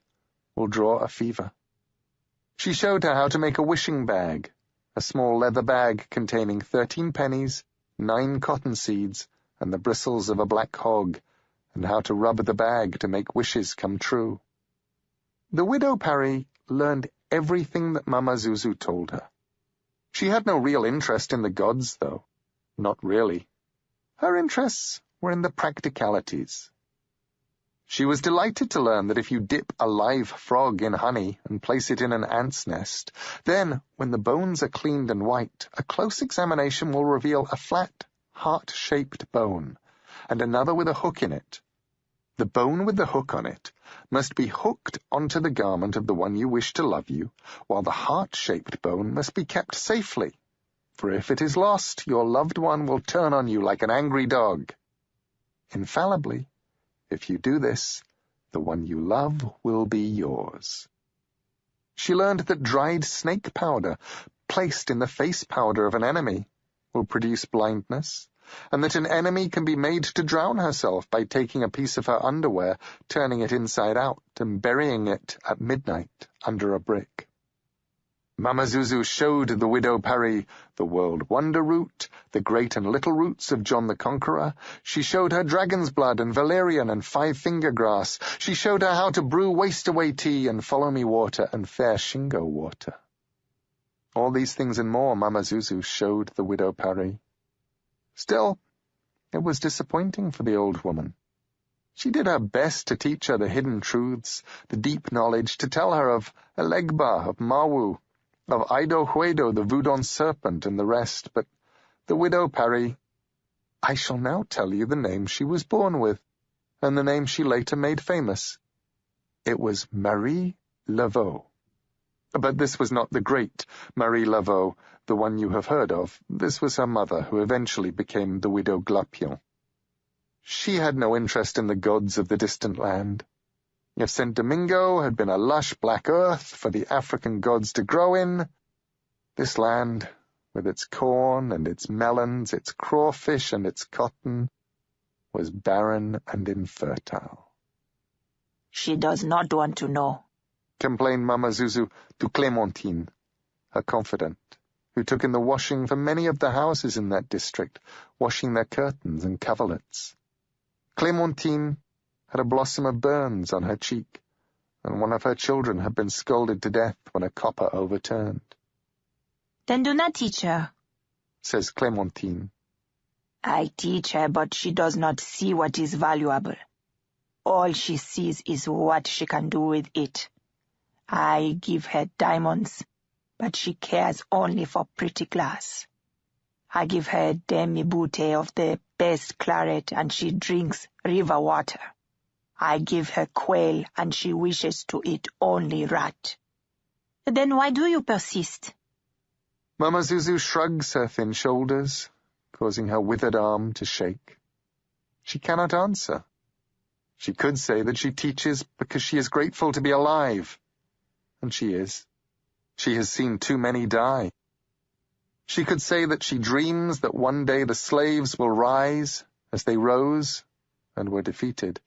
will draw a fever. She showed her how to make a wishing bag, a small leather bag containing 13 pennies, 9 cotton seeds, and the bristles of a black hog, and how to rub the bag to make wishes come true. The widow Paris learned everything that Mama Zuzu told her. She had no real interest in the gods, though. Not really. Her interests were in the practicalities. She was delighted to learn that if you dip a live frog in honey and place it in an ant's nest, then, when the bones are cleaned and white, a close examination will reveal a flat, heart-shaped bone, and another with a hook in it. The bone with the hook on it must be hooked onto the garment of the one you wish to love you, while the heart-shaped bone must be kept safely, for if it is lost, your loved one will turn on you like an angry dog. Infallibly, if you do this, the one you love will be yours. She learned that dried snake powder, placed in the face powder of an enemy, will produce blindness, and that an enemy can be made to drown herself by taking a piece of her underwear, turning it inside out, and burying it at midnight under a brick. Mama Zuzu showed the widow Paris the World Wonder Root, the Great and Little Roots of John the Conqueror. She showed her dragon's blood and valerian and 5-finger grass. She showed her how to brew waste-away tea and follow-me water and fair shingo water. All these things and more Mama Zuzu showed the widow Paris. Still, it was disappointing for the old woman. She did her best to teach her the hidden truths, the deep knowledge, to tell her of Elegba, of Mawu, of Ido Huedo, the Voodoo serpent, and the rest, but the widow Paris, I shall now tell you the name she was born with, and the name she later made famous. It was Marie Laveau. But this was not the great Marie Laveau, the one you have heard of. This was her mother, who eventually became the widow Glapion. She had no interest in the gods of the distant land. If St. Domingo had been a lush black earth for the African gods to grow in, this land, with its corn and its melons, its crawfish and its cotton, was barren and infertile. She does not want to know, complained Mama Zuzu to Clémentine, her confidant, who took in the washing for many of the houses in that district, washing their curtains and coverlets. Clémentine had a blossom of burns on her cheek, and one of her children had been scalded to death when a copper overturned. Then do not teach her, says Clémentine. I teach her, but she does not see what is valuable. All she sees is what she can do with it. I give her diamonds, but she cares only for pretty glass. I give her a demi-bouteille of the best claret, and she drinks river water. I give her quail, and she wishes to eat only rat. Then why do you persist? Mama Zuzu shrugs her thin shoulders, causing her withered arm to shake. She cannot answer. She could say that she teaches because she is grateful to be alive. And she is. She has seen too many die. She could say that she dreams that one day the slaves will rise as they rose and were defeated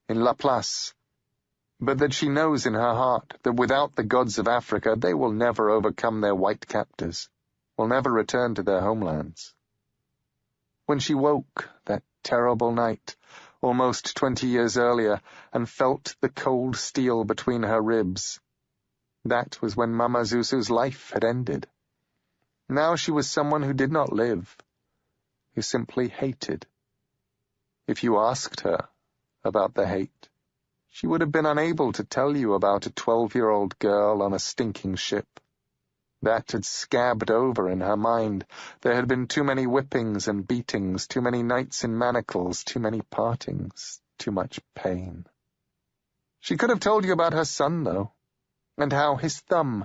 in La Place, but that she knows in her heart that without the gods of Africa they will never overcome their white captors, will never return to their homelands. When she woke that terrible night, almost 20 years earlier, and felt the cold steel between her ribs, that was when Mama Zuzu's life had ended. Now she was someone who did not live, who simply hated. If you asked her about the hate, she would have been unable to tell you about a 12-year-old girl on a stinking ship. That had scabbed over in her mind. There had been too many whippings and beatings, too many nights in manacles, too many partings, too much pain. She could have told you about her son, though, and how his thumb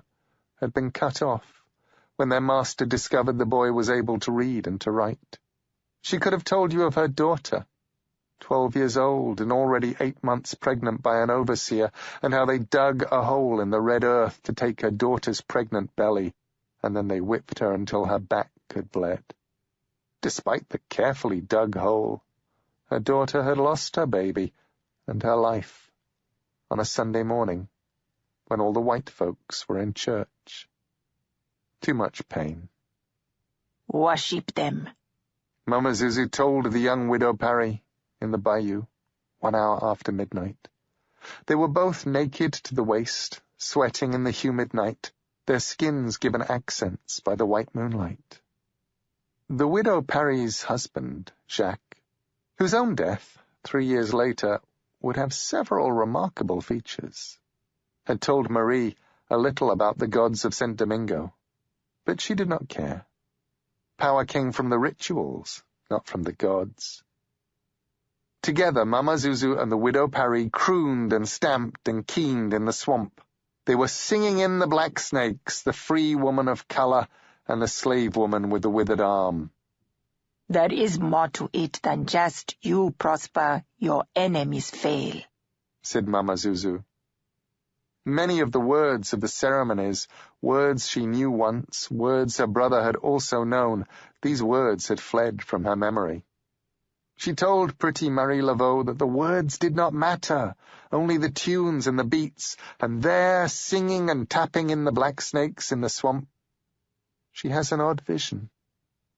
had been cut off when their master discovered the boy was able to read and to write. She could have told you of her daughter, 12 years old and already 8 months pregnant by an overseer, and how they dug a hole in the red earth to take her daughter's pregnant belly, and then they whipped her until her back had bled. Despite the carefully dug hole, her daughter had lost her baby and her life on a Sunday morning when all the white folks were in church. Too much pain. Worship them, Mama Zuzu told the young widow Parry in the bayou 1 hour after midnight. They were both naked to the waist, sweating in the humid night, their skins given accents by the white moonlight. The widow Parry's husband, Jacques, whose own death 3 years later would have several remarkable features, had told Marie a little about the gods of St. Domingo, but she did not care. Power came from the rituals, not from the gods. Together, Mama Zuzu and the widow Parry crooned and stamped and keened in the swamp. They were singing in the black snakes, the free woman of color and the slave woman with the withered arm. There is more to it than just you prosper, your enemies fail, said Mama Zuzu. Many of the words of the ceremonies, words she knew once, words her brother had also known, these words had fled from her memory. She told pretty Marie Laveau that the words did not matter, only the tunes and the beats, and there, singing and tapping in the black snakes in the swamp, she has an odd vision.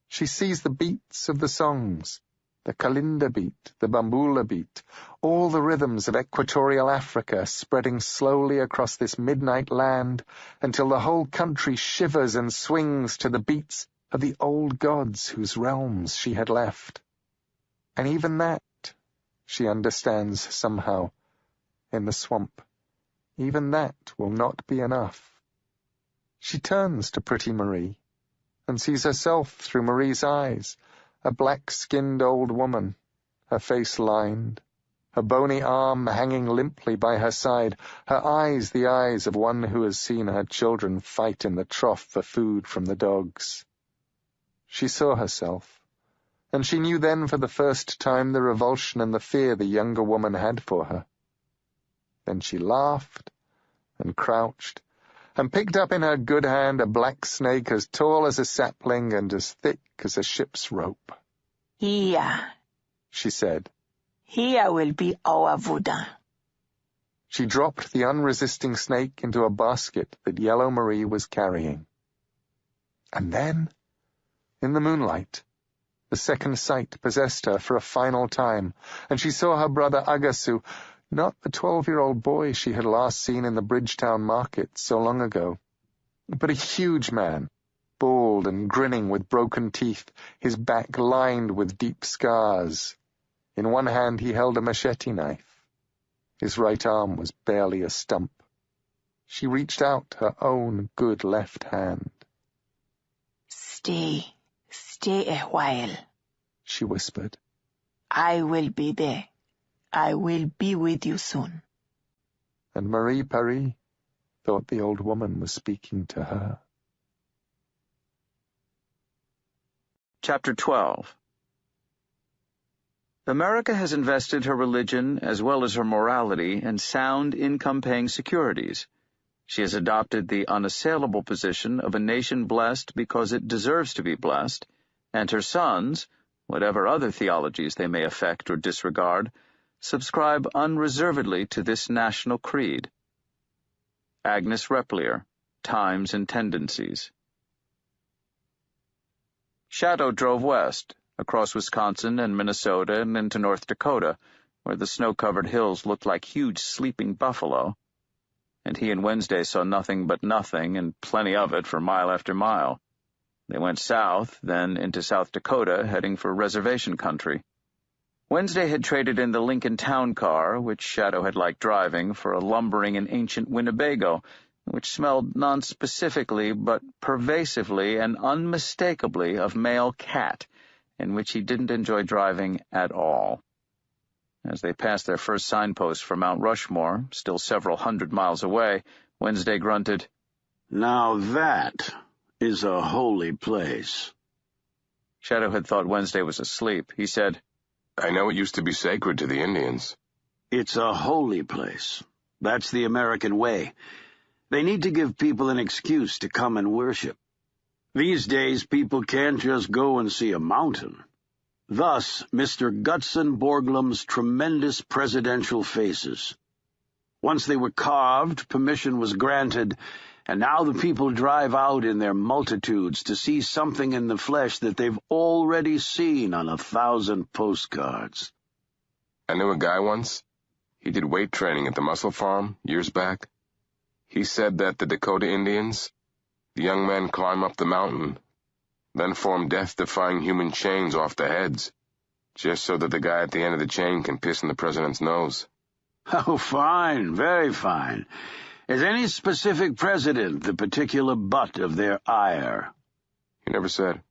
She sees the beats of the songs, the Kalinda beat, the Bambula beat, all the rhythms of equatorial Africa spreading slowly across this midnight land until the whole country shivers and swings to the beats of the old gods whose realms she had left. And even that, she understands somehow, in the swamp, even that will not be enough. She turns to pretty Marie and sees herself through Marie's eyes, a black-skinned old woman, her face lined, her bony arm hanging limply by her side, her eyes the eyes of one who has seen her children fight in the trough for food from the dogs. She saw herself, and she knew then for the first time the revulsion and the fear the younger woman had for her. Then she laughed and crouched, and picked up in her good hand a black snake as tall as a sapling and as thick as a ship's rope. Here, she said. Here will be our Voudin. She dropped the unresisting snake into a basket that Yellow Marie was carrying. And then, in the moonlight, the second sight possessed her for a final time, and she saw her brother Agasu, not the 12-year-old boy she had last seen in the Bridgetown market so long ago, but a huge man, bald and grinning with broken teeth, his back lined with deep scars. In one hand he held a machete knife. His right arm was barely a stump. She reached out her own good left hand. Stay a while, she whispered. I will be there. I will be with you soon. And Marie Paris thought the old woman was speaking to her. Chapter 12. America has invested her religion as well as her morality in sound income-paying securities. She has adopted the unassailable position of a nation blessed because it deserves to be blessed, and her sons, whatever other theologies they may affect or disregard, subscribe unreservedly to this national creed. Agnes Repplier, Times and Tendencies. Shadow drove west, across Wisconsin and Minnesota and into North Dakota, where the snow-covered hills looked like huge sleeping buffalo, and he and Wednesday saw nothing but nothing and plenty of it for mile after mile. They went south, then into South Dakota, heading for reservation country. Wednesday had traded in the Lincoln Town Car, which Shadow had liked driving, for a lumbering and ancient Winnebago, which smelled non-specifically but pervasively and unmistakably of male cat, in which he didn't enjoy driving at all. As they passed their first signpost for Mount Rushmore, still several hundred miles away, Wednesday grunted, "Now that is a holy place." Shadow had thought Wednesday was asleep. He said, "I know it used to be sacred to the Indians." "It's a holy place. That's the American way. They need to give people an excuse to come and worship. These days, people can't just go and see a mountain. Thus, Mr. Gutzon Borglum's tremendous presidential faces. Once they were carved, permission was granted, and now the people drive out in their multitudes to see something in the flesh that they've already seen on 1,000 postcards." I knew a guy once. He did weight training at the Muscle Farm years back. He said that the Dakota Indians, the young men climb up the mountain, then form death-defying human chains off the heads, just so that the guy at the end of the chain can piss in the president's nose. Oh, fine, very fine. Is any specific president the particular butt of their ire? He never said.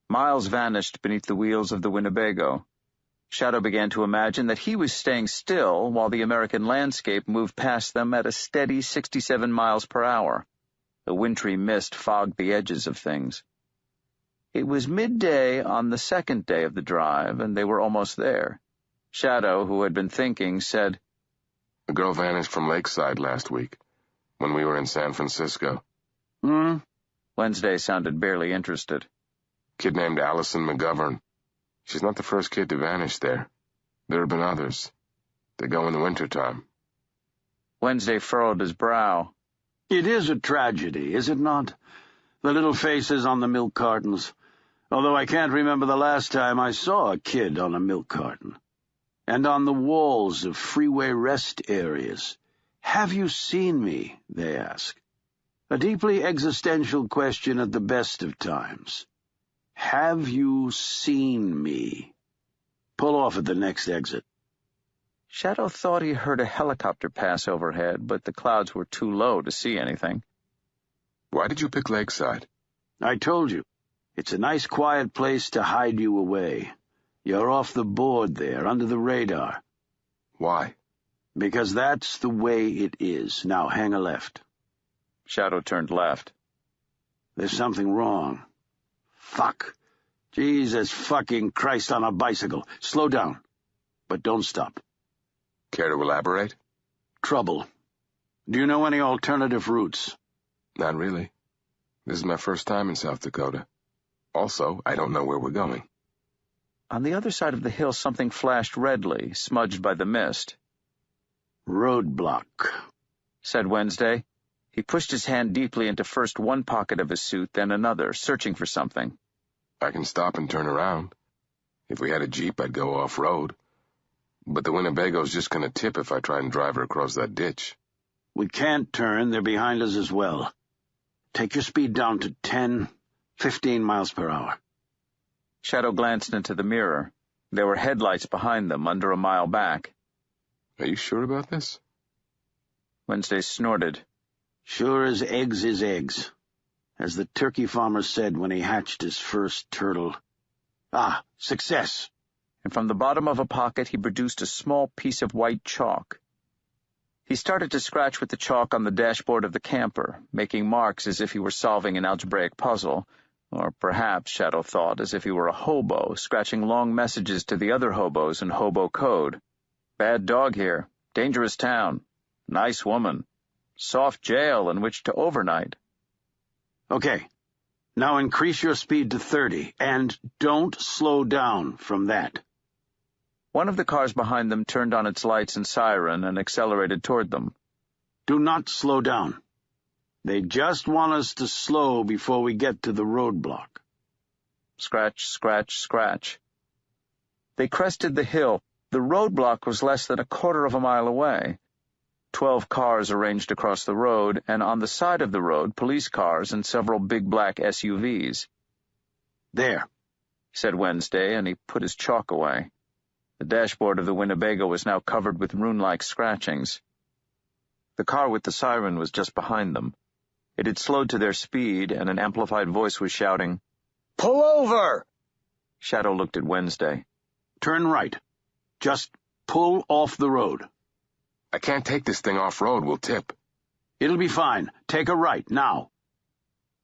Miles vanished beneath the wheels of the Winnebago. Shadow began to imagine that he was staying still while the American landscape moved past them at a steady 67 miles per hour. The wintry mist fogged the edges of things. It was midday on the second day of the drive, and they were almost there. Shadow, who had been thinking, said, "A girl vanished from Lakeside last week, when we were in San Francisco." "Hmm?" Wednesday sounded barely interested. "Kid named Allison McGovern. She's not the first kid to vanish there. There have been others. They go in the wintertime." Wednesday furrowed his brow. "It is a tragedy, is it not? The little faces on the milk cartons. Although I can't remember the last time I saw a kid on a milk carton. And on the walls of freeway rest areas. Have you seen me, they ask. A deeply existential question at the best of times. Have you seen me? Pull off at the next exit." Shadow thought he heard a helicopter pass overhead, but the clouds were too low to see anything. "Why did you pick Lakeside?" "I told you. It's a nice quiet place to hide you away. You're off the board there, under the radar." "Why?" "Because that's the way it is. Now hang a left." Shadow turned left. "There's something wrong." "Fuck. Jesus fucking Christ on a bicycle. Slow down. But don't stop." "Care to elaborate?" "Trouble. Do you know any alternative routes?" "Not really. This is my first time in South Dakota. Also, I don't know where we're going." On the other side of the hill something flashed redly, smudged by the mist. "Roadblock," said Wednesday. He pushed his hand deeply into first one pocket of his suit, then another, searching for something. I can stop and turn around. If we had a Jeep, I'd go off-road. But the Winnebago's just going to tip if I try and drive her across that ditch. We can't turn. They're behind us as well. Take your speed down to 10, 15 miles per hour. Shadow glanced into the mirror. There were headlights behind them, under a mile back. Are you sure about this? Wednesday snorted. Sure as eggs is eggs. As the turkey farmer said when he hatched his first turtle. Ah, success! And from the bottom of a pocket he produced a small piece of white chalk. He started to scratch with the chalk on the dashboard of the camper, making marks as if he were solving an algebraic puzzle, or perhaps, Shadow thought, as if he were a hobo, scratching long messages to the other hobos in hobo code. Bad dog here. Dangerous town. Nice woman. Soft jail in which to overnight. Okay. Now increase your speed to 30, and don't slow down from that. One of the cars behind them turned on its lights and siren and accelerated toward them. Do not slow down. They just want us to slow before we get to the roadblock. Scratch, scratch, scratch. They crested the hill. The roadblock was less than a quarter of a mile away. 12 cars arranged across the road, and on the side of the road, police cars and several big black SUVs. There, said Wednesday, and he put his chalk away. The dashboard of the Winnebago was now covered with rune-like scratchings. The car with the siren was just behind them. It had slowed to their speed, and an amplified voice was shouting, "Pull over!" Shadow looked at Wednesday. Turn right. Just pull off the road. I can't take this thing off-road. We'll tip. It'll be fine. Take a right, now.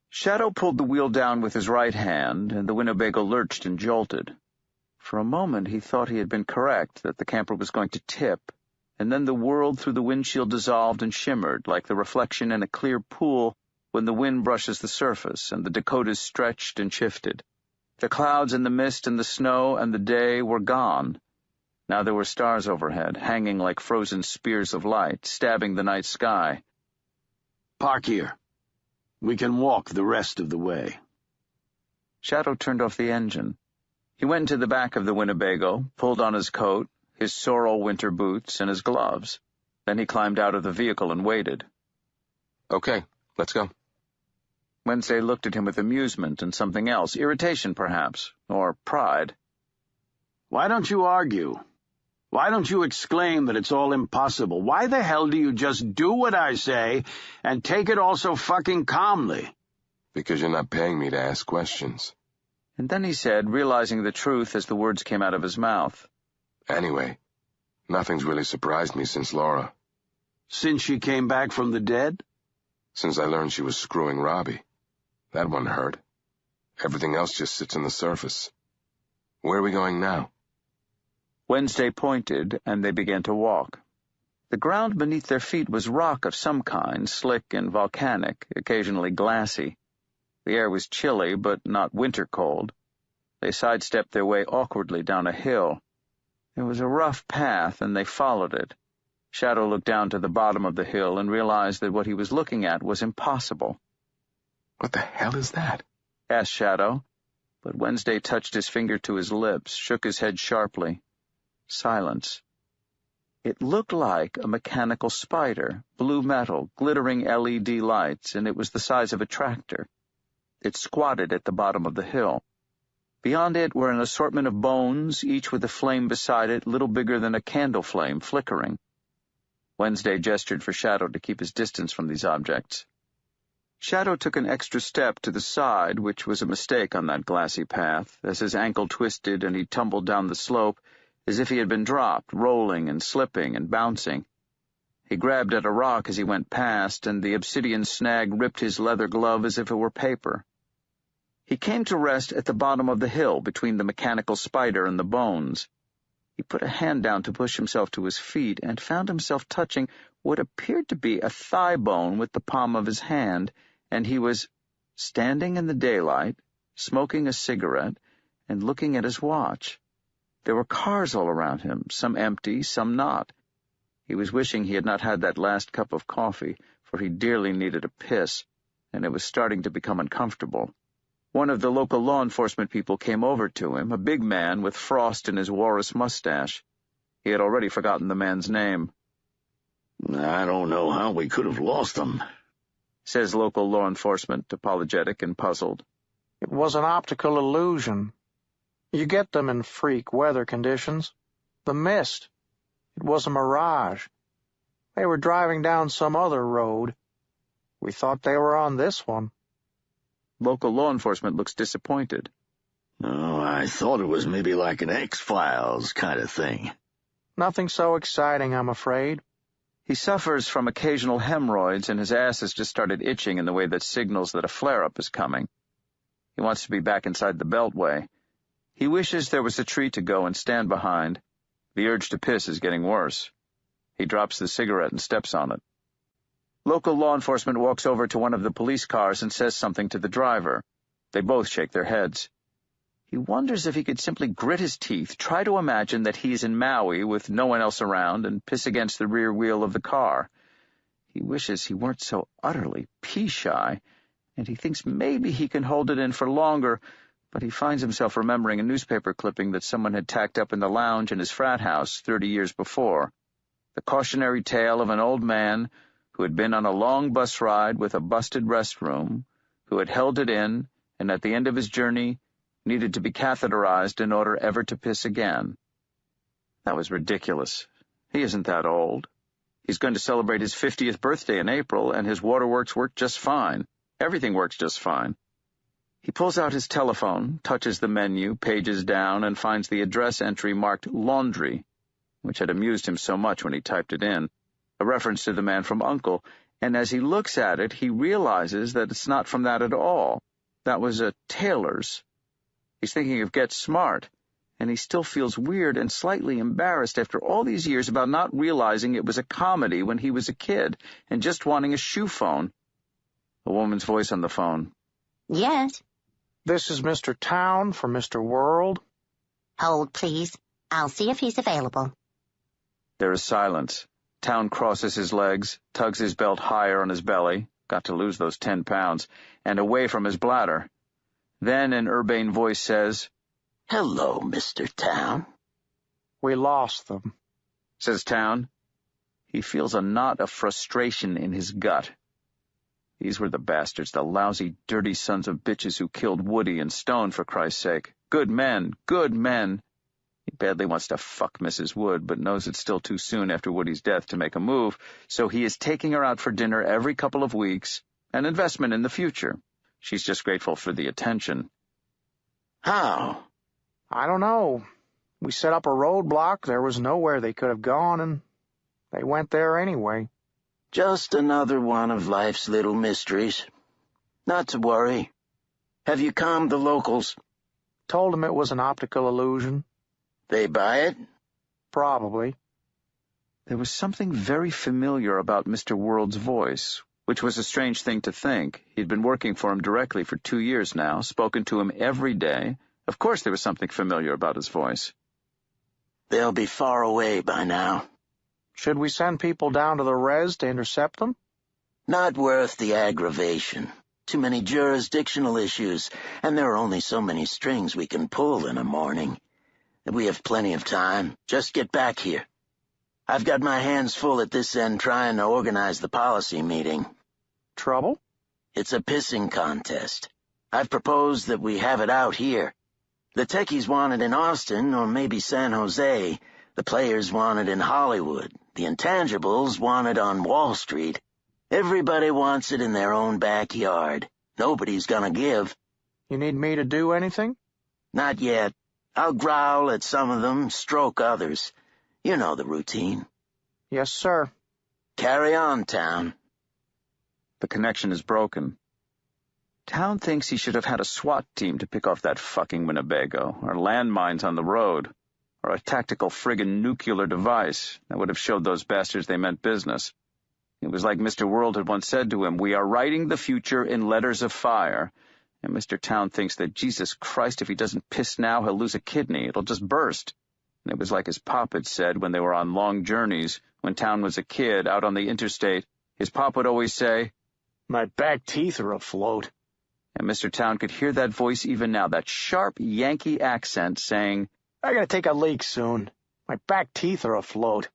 Shadow pulled the wheel down with his right hand, and the Winnebago lurched and jolted. For a moment he thought he had been correct, that the camper was going to tip, and then the world through the windshield dissolved and shimmered, like the reflection in a clear pool when the wind brushes the surface, and the Dakotas stretched and shifted. The clouds and the mist and the snow and the day were gone. Now there were stars overhead, hanging like frozen spears of light, stabbing the night sky. Park here. We can walk the rest of the way. Shadow turned off the engine. He went into the back of the Winnebago, pulled on his coat, his sorrel winter boots, and his gloves. Then he climbed out of the vehicle and waited. Okay, let's go. Wednesday looked at him with amusement and something else, irritation perhaps, or pride. Why don't you argue? Why don't you exclaim that it's all impossible? Why the hell do you just do what I say and take it all so fucking calmly? Because you're not paying me to ask questions. And then he said, realizing the truth as the words came out of his mouth. Anyway, nothing's really surprised me since Laura. Since she came back from the dead? Since I learned she was screwing Robbie. That one hurt. Everything else just sits on the surface. Where are we going now? Wednesday pointed, and they began to walk. The ground beneath their feet was rock of some kind, slick and volcanic, occasionally glassy. The air was chilly, but not winter cold. They sidestepped their way awkwardly down a hill. It was a rough path, and they followed it. Shadow looked down to the bottom of the hill and realized that what he was looking at was impossible. What the hell is that? Asked Shadow, but Wednesday touched his finger to his lips, shook his head sharply. Silence. It looked like a mechanical spider, blue metal, glittering LED lights, and it was the size of a tractor. It squatted at the bottom of the hill. Beyond it were an assortment of bones, each with a flame beside it little bigger than a candle flame, flickering. Wednesday gestured for Shadow to keep his distance from these objects. Shadow took an extra step to the side, which was a mistake on that glassy path, as his ankle twisted and he tumbled down the slope, as if he had been dropped, rolling and slipping and bouncing. He grabbed at a rock as he went past, and the obsidian snag ripped his leather glove as if it were paper. He came to rest at the bottom of the hill, between the mechanical spider and the bones. He put a hand down to push himself to his feet, and found himself touching what appeared to be a thigh bone with the palm of his hand, and he was standing in the daylight, smoking a cigarette, and looking at his watch. There were cars all around him, some empty, some not. He was wishing he had not had that last cup of coffee, for he dearly needed a piss, and it was starting to become uncomfortable. One of the local law enforcement people came over to him, a big man with frost in his walrus mustache. He had already forgotten the man's name. I don't know how we could have lost them, says local law enforcement, apologetic and puzzled. It was an optical illusion. You get them in freak weather conditions. The mist. It was a mirage. They were driving down some other road. We thought they were on this one. Local law enforcement looks disappointed. Oh, I thought it was maybe like an X-Files kind of thing. Nothing so exciting, I'm afraid. He suffers from occasional hemorrhoids, and his ass has just started itching in the way that signals that a flare-up is coming. He wants to be back inside the Beltway. He wishes there was a tree to go and stand behind. The urge to piss is getting worse. He drops the cigarette and steps on it. Local law enforcement walks over to one of the police cars and says something to the driver. They both shake their heads. He wonders if he could simply grit his teeth, try to imagine that he's in Maui with no one else around, and piss against the rear wheel of the car. He wishes he weren't so utterly pea-shy, and he thinks maybe he can hold it in for longer, but he finds himself remembering a newspaper clipping that someone had tacked up in the lounge in his frat house 30 years before. The cautionary tale of an old man who had been on a long bus ride with a busted restroom, who had held it in, and at the end of his journey needed to be catheterized in order ever to piss again. That was ridiculous. He isn't that old. He's going to celebrate his 50th birthday in April, and his waterworks work just fine. Everything works just fine. He pulls out his telephone, touches the menu, pages down, and finds the address entry marked laundry, which had amused him so much when he typed it in, a reference to the man from U.N.C.L.E., and as he looks at it, he realizes that it's not from that at all. That was a tailor's. He's thinking of Get Smart, and he still feels weird and slightly embarrassed after all these years about not realizing it was a comedy when he was a kid and just wanting a shoe phone. A woman's voice on the phone. Yes? This is Mr. Town for Mr. World. Hold, please. I'll see if he's available. There is silence. Town crosses his legs, tugs his belt higher on his belly, got to lose those 10 pounds, and away from his bladder. Then an urbane voice says, "Hello, Mr. Town." "We lost them," says Town. He feels a knot of frustration in his gut. These were the bastards, the lousy, dirty sons of bitches who killed Woody and Stone, for Christ's sake. Good men, good men. He badly wants to fuck Mrs. Wood, but knows it's still too soon after Woody's death to make a move, so he is taking her out for dinner every couple of weeks, an investment in the future. She's just grateful for the attention. How? I don't know. We set up a roadblock. There was nowhere they could have gone, and they went there anyway. Just another one of life's little mysteries. Not to worry. Have you calmed the locals? Told them it was an optical illusion. They buy it? Probably. There was something very familiar about Mr. World's voice, which was a strange thing to think. He'd been working for him directly for 2 years now, spoken to him every day. Of course there was something familiar about his voice. They'll be far away by now. Should we send people down to the res to intercept them? Not worth the aggravation. Too many jurisdictional issues, and there are only so many strings we can pull in a morning. We have plenty of time. Just get back here. I've got my hands full at this end trying to organize the policy meeting. Trouble? It's a pissing contest. I've proposed that we have it out here. The techies want it in Austin or maybe San Jose. The players want it in Hollywood. The intangibles want it on Wall Street. Everybody wants it in their own backyard. Nobody's gonna give. You need me to do anything? Not yet. I'll growl at some of them, stroke others. You know the routine. Yes, sir. Carry on, Town. The connection is broken. Town thinks he should have had a SWAT team to pick off that fucking Winnebago, or landmines on the road, or a tactical friggin' nuclear device that would have showed those bastards they meant business. It was like Mr. World had once said to him, "We are writing the future in letters of fire." And Mr. Town thinks that, Jesus Christ, if he doesn't piss now, he'll lose a kidney. It'll just burst. It was like his pop had said when they were on long journeys, when Town was a kid, out on the interstate. His pop would always say, "My back teeth are afloat." And Mr. Town could hear that voice even now, that sharp Yankee accent saying, "I gotta take a leak soon. My back teeth are afloat."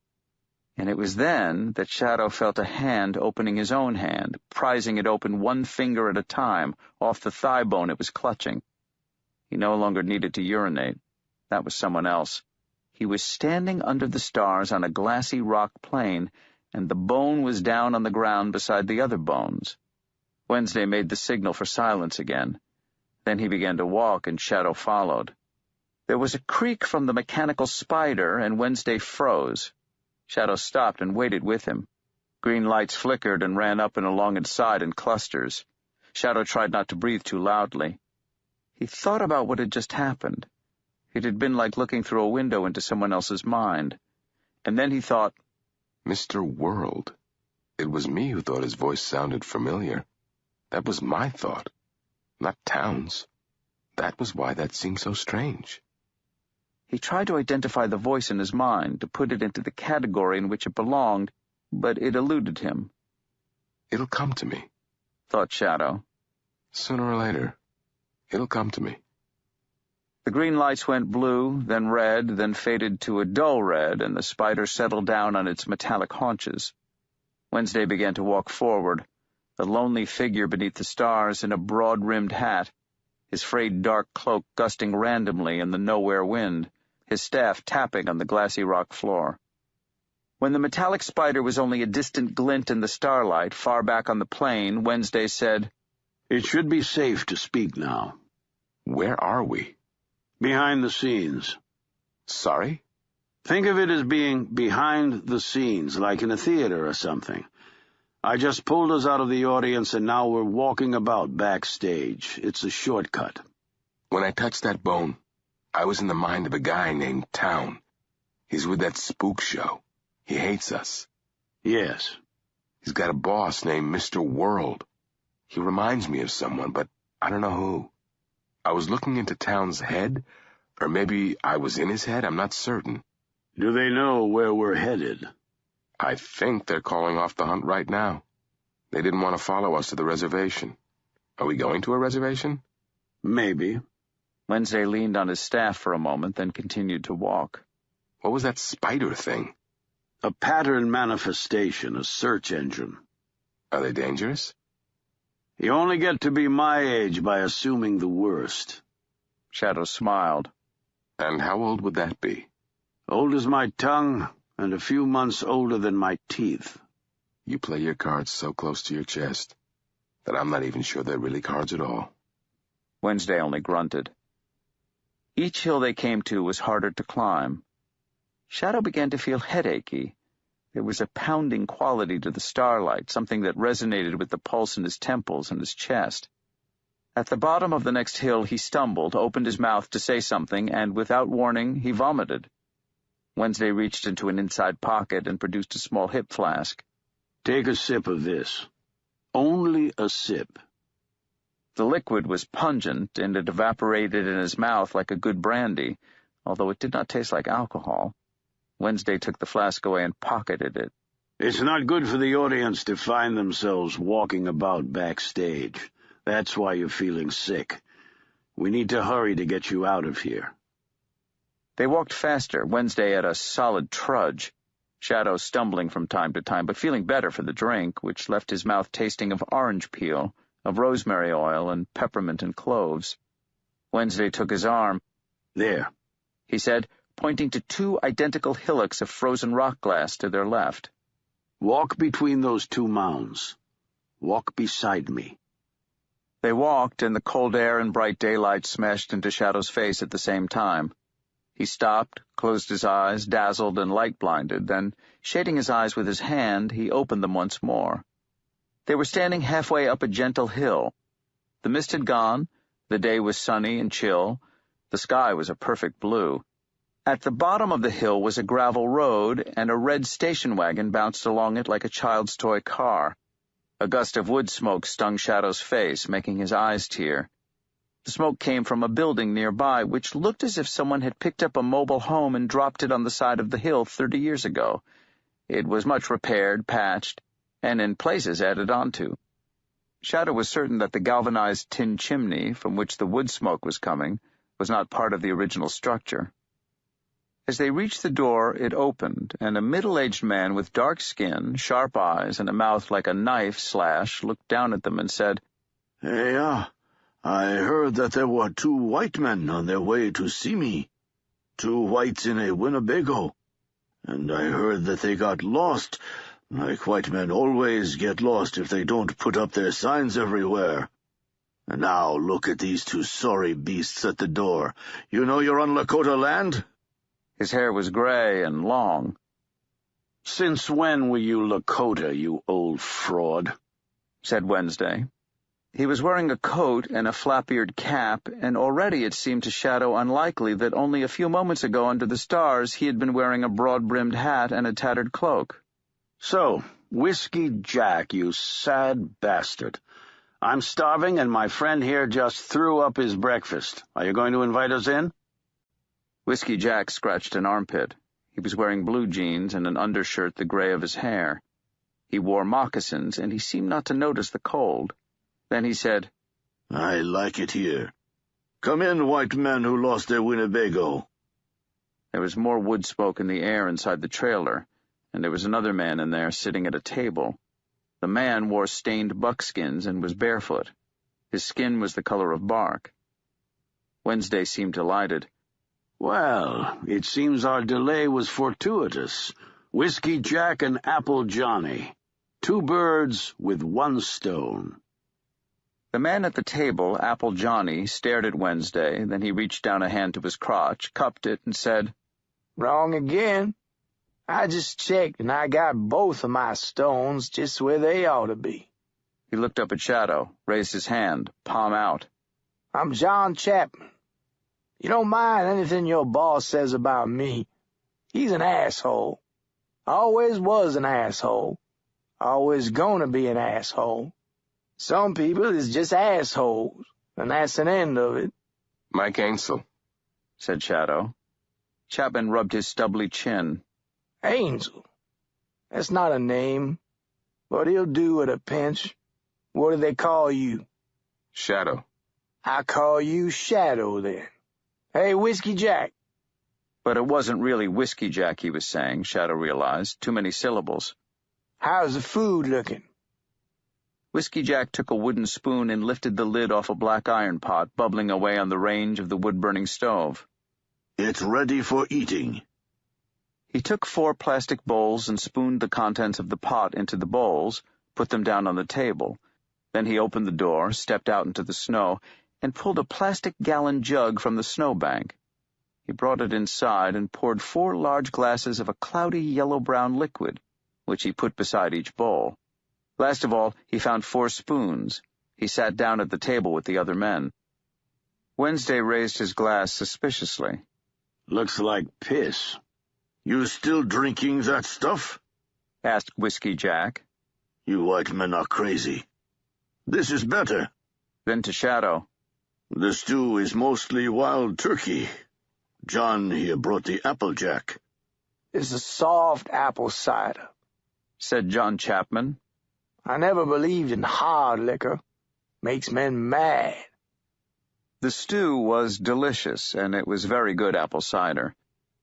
And it was then that Shadow felt a hand opening his own hand, prizing it open one finger at a time, off the thigh bone it was clutching. He no longer needed to urinate. That was someone else. He was standing under the stars on a glassy rock plain, and the bone was down on the ground beside the other bones. Wednesday made the signal for silence again. Then he began to walk, and Shadow followed. There was a creak from the mechanical spider, and Wednesday froze. Shadow stopped and waited with him. Green lights flickered and ran up and along its side in clusters. Shadow tried not to breathe too loudly. He thought about what had just happened. It had been like looking through a window into someone else's mind. And then he thought, Mr. World. It was me who thought his voice sounded familiar. That was my thought, not Town's. That was why that seemed so strange. He tried to identify the voice in his mind, to put it into the category in which it belonged, but it eluded him. It'll come to me, thought Shadow. Sooner or later, it'll come to me. The green lights went blue, then red, then faded to a dull red, and the spider settled down on its metallic haunches. Wednesday began to walk forward, the lonely figure beneath the stars in a broad-rimmed hat, his frayed dark cloak gusting randomly in the nowhere wind, his staff tapping on the glassy rock floor. When the metallic spider was only a distant glint in the starlight, far back on the plain, Wednesday said, "It should be safe to speak now." Where are we? Behind the scenes. Sorry? Think of it as being behind the scenes, like in a theater or something. I just pulled us out of the audience, and now we're walking about backstage. It's a shortcut. When I touched that bone, I was in the mind of a guy named Town. He's with that spook show. He hates us. Yes. He's got a boss named Mr. World. He reminds me of someone, but I don't know who. I was looking into Town's head, or maybe I was in his head, I'm not certain. Do they know where we're headed? I think they're calling off the hunt right now. They didn't want to follow us to the reservation. Are we going to a reservation? Maybe. Wednesday leaned on his staff for a moment, then continued to walk. What was that spider thing? A pattern manifestation, a search engine. Are they dangerous? You only get to be my age by assuming the worst. Shadow smiled. And how old would that be? Old as my tongue, and a few months older than my teeth. You play your cards so close to your chest that I'm not even sure they're really cards at all. Wednesday only grunted. Each hill they came to was harder to climb. Shadow began to feel headachy. There was a pounding quality to the starlight, something that resonated with the pulse in his temples and his chest. At the bottom of the next hill he stumbled, opened his mouth to say something, and without warning he vomited. Wednesday reached into an inside pocket and produced a small hip flask. Take a sip of this. Only a sip. The liquid was pungent, and it evaporated in his mouth like a good brandy, although it did not taste like alcohol. Wednesday took the flask away and pocketed it. It's not good for the audience to find themselves walking about backstage. That's why you're feeling sick. We need to hurry to get you out of here. They walked faster, Wednesday at a solid trudge, Shadow stumbling from time to time, but feeling better for the drink, which left his mouth tasting of orange peel, of rosemary oil, and peppermint and cloves. Wednesday took his arm. There, he said, pointing to 2 identical hillocks of frozen rock glass to their left. Walk between those 2 mounds. Walk beside me. They walked, and the cold air and bright daylight smashed into Shadow's face at the same time. He stopped, closed his eyes, dazzled and light-blinded, then, shading his eyes with his hand, he opened them once more. They were standing halfway up a gentle hill. The mist had gone, the day was sunny and chill, the sky was a perfect blue. At the bottom of the hill was a gravel road, and a red station wagon bounced along it like a child's toy car. A gust of wood smoke stung Shadow's face, making his eyes tear. The smoke came from a building nearby, which looked as if someone had picked up a mobile home and dropped it on the side of the hill 30 years ago. It was much repaired, patched, and in places added onto. Shadow was certain that the galvanized tin chimney from which the wood smoke was coming was not part of the original structure. As they reached the door, it opened, and a middle-aged man with dark skin, sharp eyes, and a mouth like a knife slash looked down at them and said, "Hey, I heard that there were 2 white men on their way to see me. 2 whites in a Winnebago. And I heard that they got lost, like white men always get lost if they don't put up their signs everywhere. And now look at these 2 sorry beasts at the door. You know you're on Lakota land?" His hair was gray and long. "Since when were you Lakota, you old fraud?" said Wednesday. He was wearing a coat and a flap-eared cap, and already it seemed to Shadow unlikely that only a few moments ago under the stars he had been wearing a broad-brimmed hat and a tattered cloak. "So, Whiskey Jack, you sad bastard. I'm starving, and my friend here just threw up his breakfast. Are you going to invite us in?" Whiskey Jack scratched an armpit. He was wearing blue jeans and an undershirt the gray of his hair. He wore moccasins, and he seemed not to notice the cold. Then he said, "I like it here. Come in, white men who lost their Winnebago." There was more wood smoke in the air inside the trailer, and there was another man in there sitting at a table. The man wore stained buckskins and was barefoot. His skin was the color of bark. Wednesday seemed delighted. "Well, it seems our delay was fortuitous. Whiskey Jack and Apple Johnny. 2 birds with 1 stone." The man at the table, Apple Johnny, stared at Wednesday, then he reached down a hand to his crotch, cupped it, and said, "Wrong again. I just checked, and I got both of my stones just where they ought to be." He looked up at Shadow, raised his hand, palm out. "I'm John Chapman. You don't mind anything your boss says about me. He's an asshole. Always was an asshole. Always gonna be an asshole. Some people is just assholes, and that's an end of it." "Mike Ainsel," said Shadow. Chapman rubbed his stubbly chin. "Ainsel? That's not a name, but he'll do at a pinch. What do they call you?" "Shadow." "I call you Shadow, then. Hey, Whiskey Jack." But it wasn't really Whiskey Jack he was saying, Shadow realized. Too many syllables. "How's the food looking?" Whiskey Jack took a wooden spoon and lifted the lid off a black iron pot bubbling away on the range of the wood-burning stove. "It's ready for eating." He took 4 plastic bowls and spooned the contents of the pot into the bowls, put them down on the table. Then he opened the door, stepped out into the snow, and pulled a plastic gallon jug from the snowbank. He brought it inside and poured 4 large glasses of a cloudy yellow-brown liquid, which he put beside each bowl. Last of all, he found 4 spoons. He sat down at the table with the other men. Wednesday raised his glass suspiciously. "Looks like piss. You still drinking that stuff?" asked Whiskey Jack. "You white men are crazy. This is better." Then to Shadow. "The stew is mostly wild turkey. John here brought the Applejack." "It's a soft apple cider," said John Chapman. "I never believed in hard liquor. Makes men mad." The stew was delicious, and it was very good apple cider.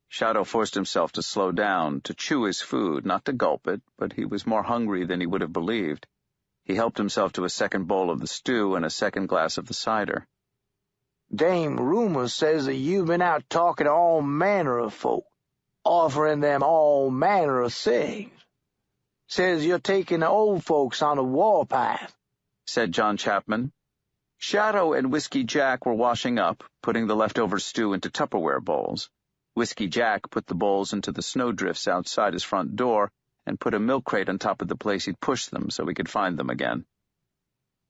Shadow forced himself to slow down, to chew his food, not to gulp it, but he was more hungry than he would have believed. He helped himself to a second bowl of the stew and a second glass of the cider. "Dame Rumor says that you've been out talking to all manner of folk, offering them all manner of things. Says you're taking the old folks on the warpath," said John Chapman. Shadow and Whiskey Jack were washing up, putting the leftover stew into Tupperware bowls. Whiskey Jack put the bowls into the snowdrifts outside his front door and put a milk crate on top of the place he'd pushed them so he could find them again.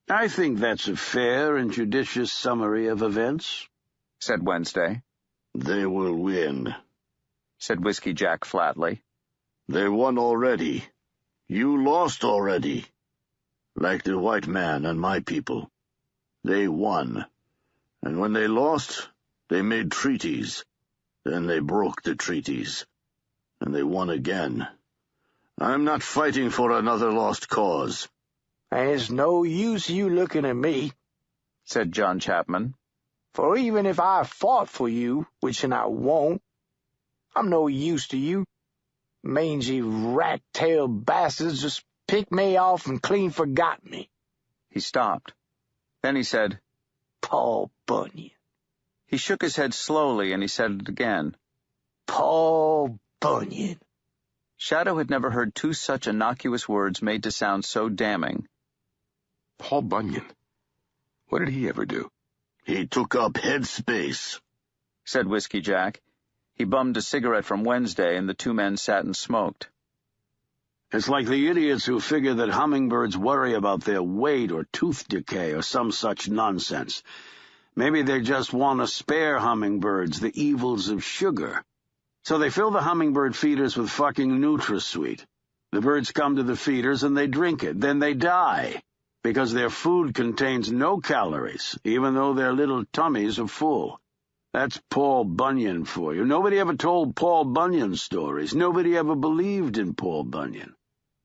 "I think that's a fair and judicious summary of events," said Wednesday. "They will win," said Whiskey Jack flatly. "They won already. You lost already. Like the white man and my people. They won. And when they lost, they made treaties. Then they broke the treaties. And they won again. I'm not fighting for another lost cause. There's no use you looking at me, said John Chapman. For even if I fought for you, which I won't, I'm no use to you. Mangy rat-tailed bastards just picked me off and clean forgot me. He stopped. Then he said, Paul Bunyan. He shook his head slowly, and he said it again. Paul Bunyan. Shadow had never heard two such innocuous words made to sound so damning. Paul Bunyan? What did he ever do? He took up headspace, said Whiskey Jack. He bummed a cigarette from Wednesday, and the two men sat and smoked. It's like the idiots who figure that hummingbirds worry about their weight or tooth decay or some such nonsense. Maybe they just want to spare hummingbirds the evils of sugar. So they fill the hummingbird feeders with fucking NutraSweet. The birds come to the feeders and they drink it. Then they die, because their food contains no calories, even though their little tummies are full. That's Paul Bunyan for you. Nobody ever told Paul Bunyan stories. Nobody ever believed in Paul Bunyan.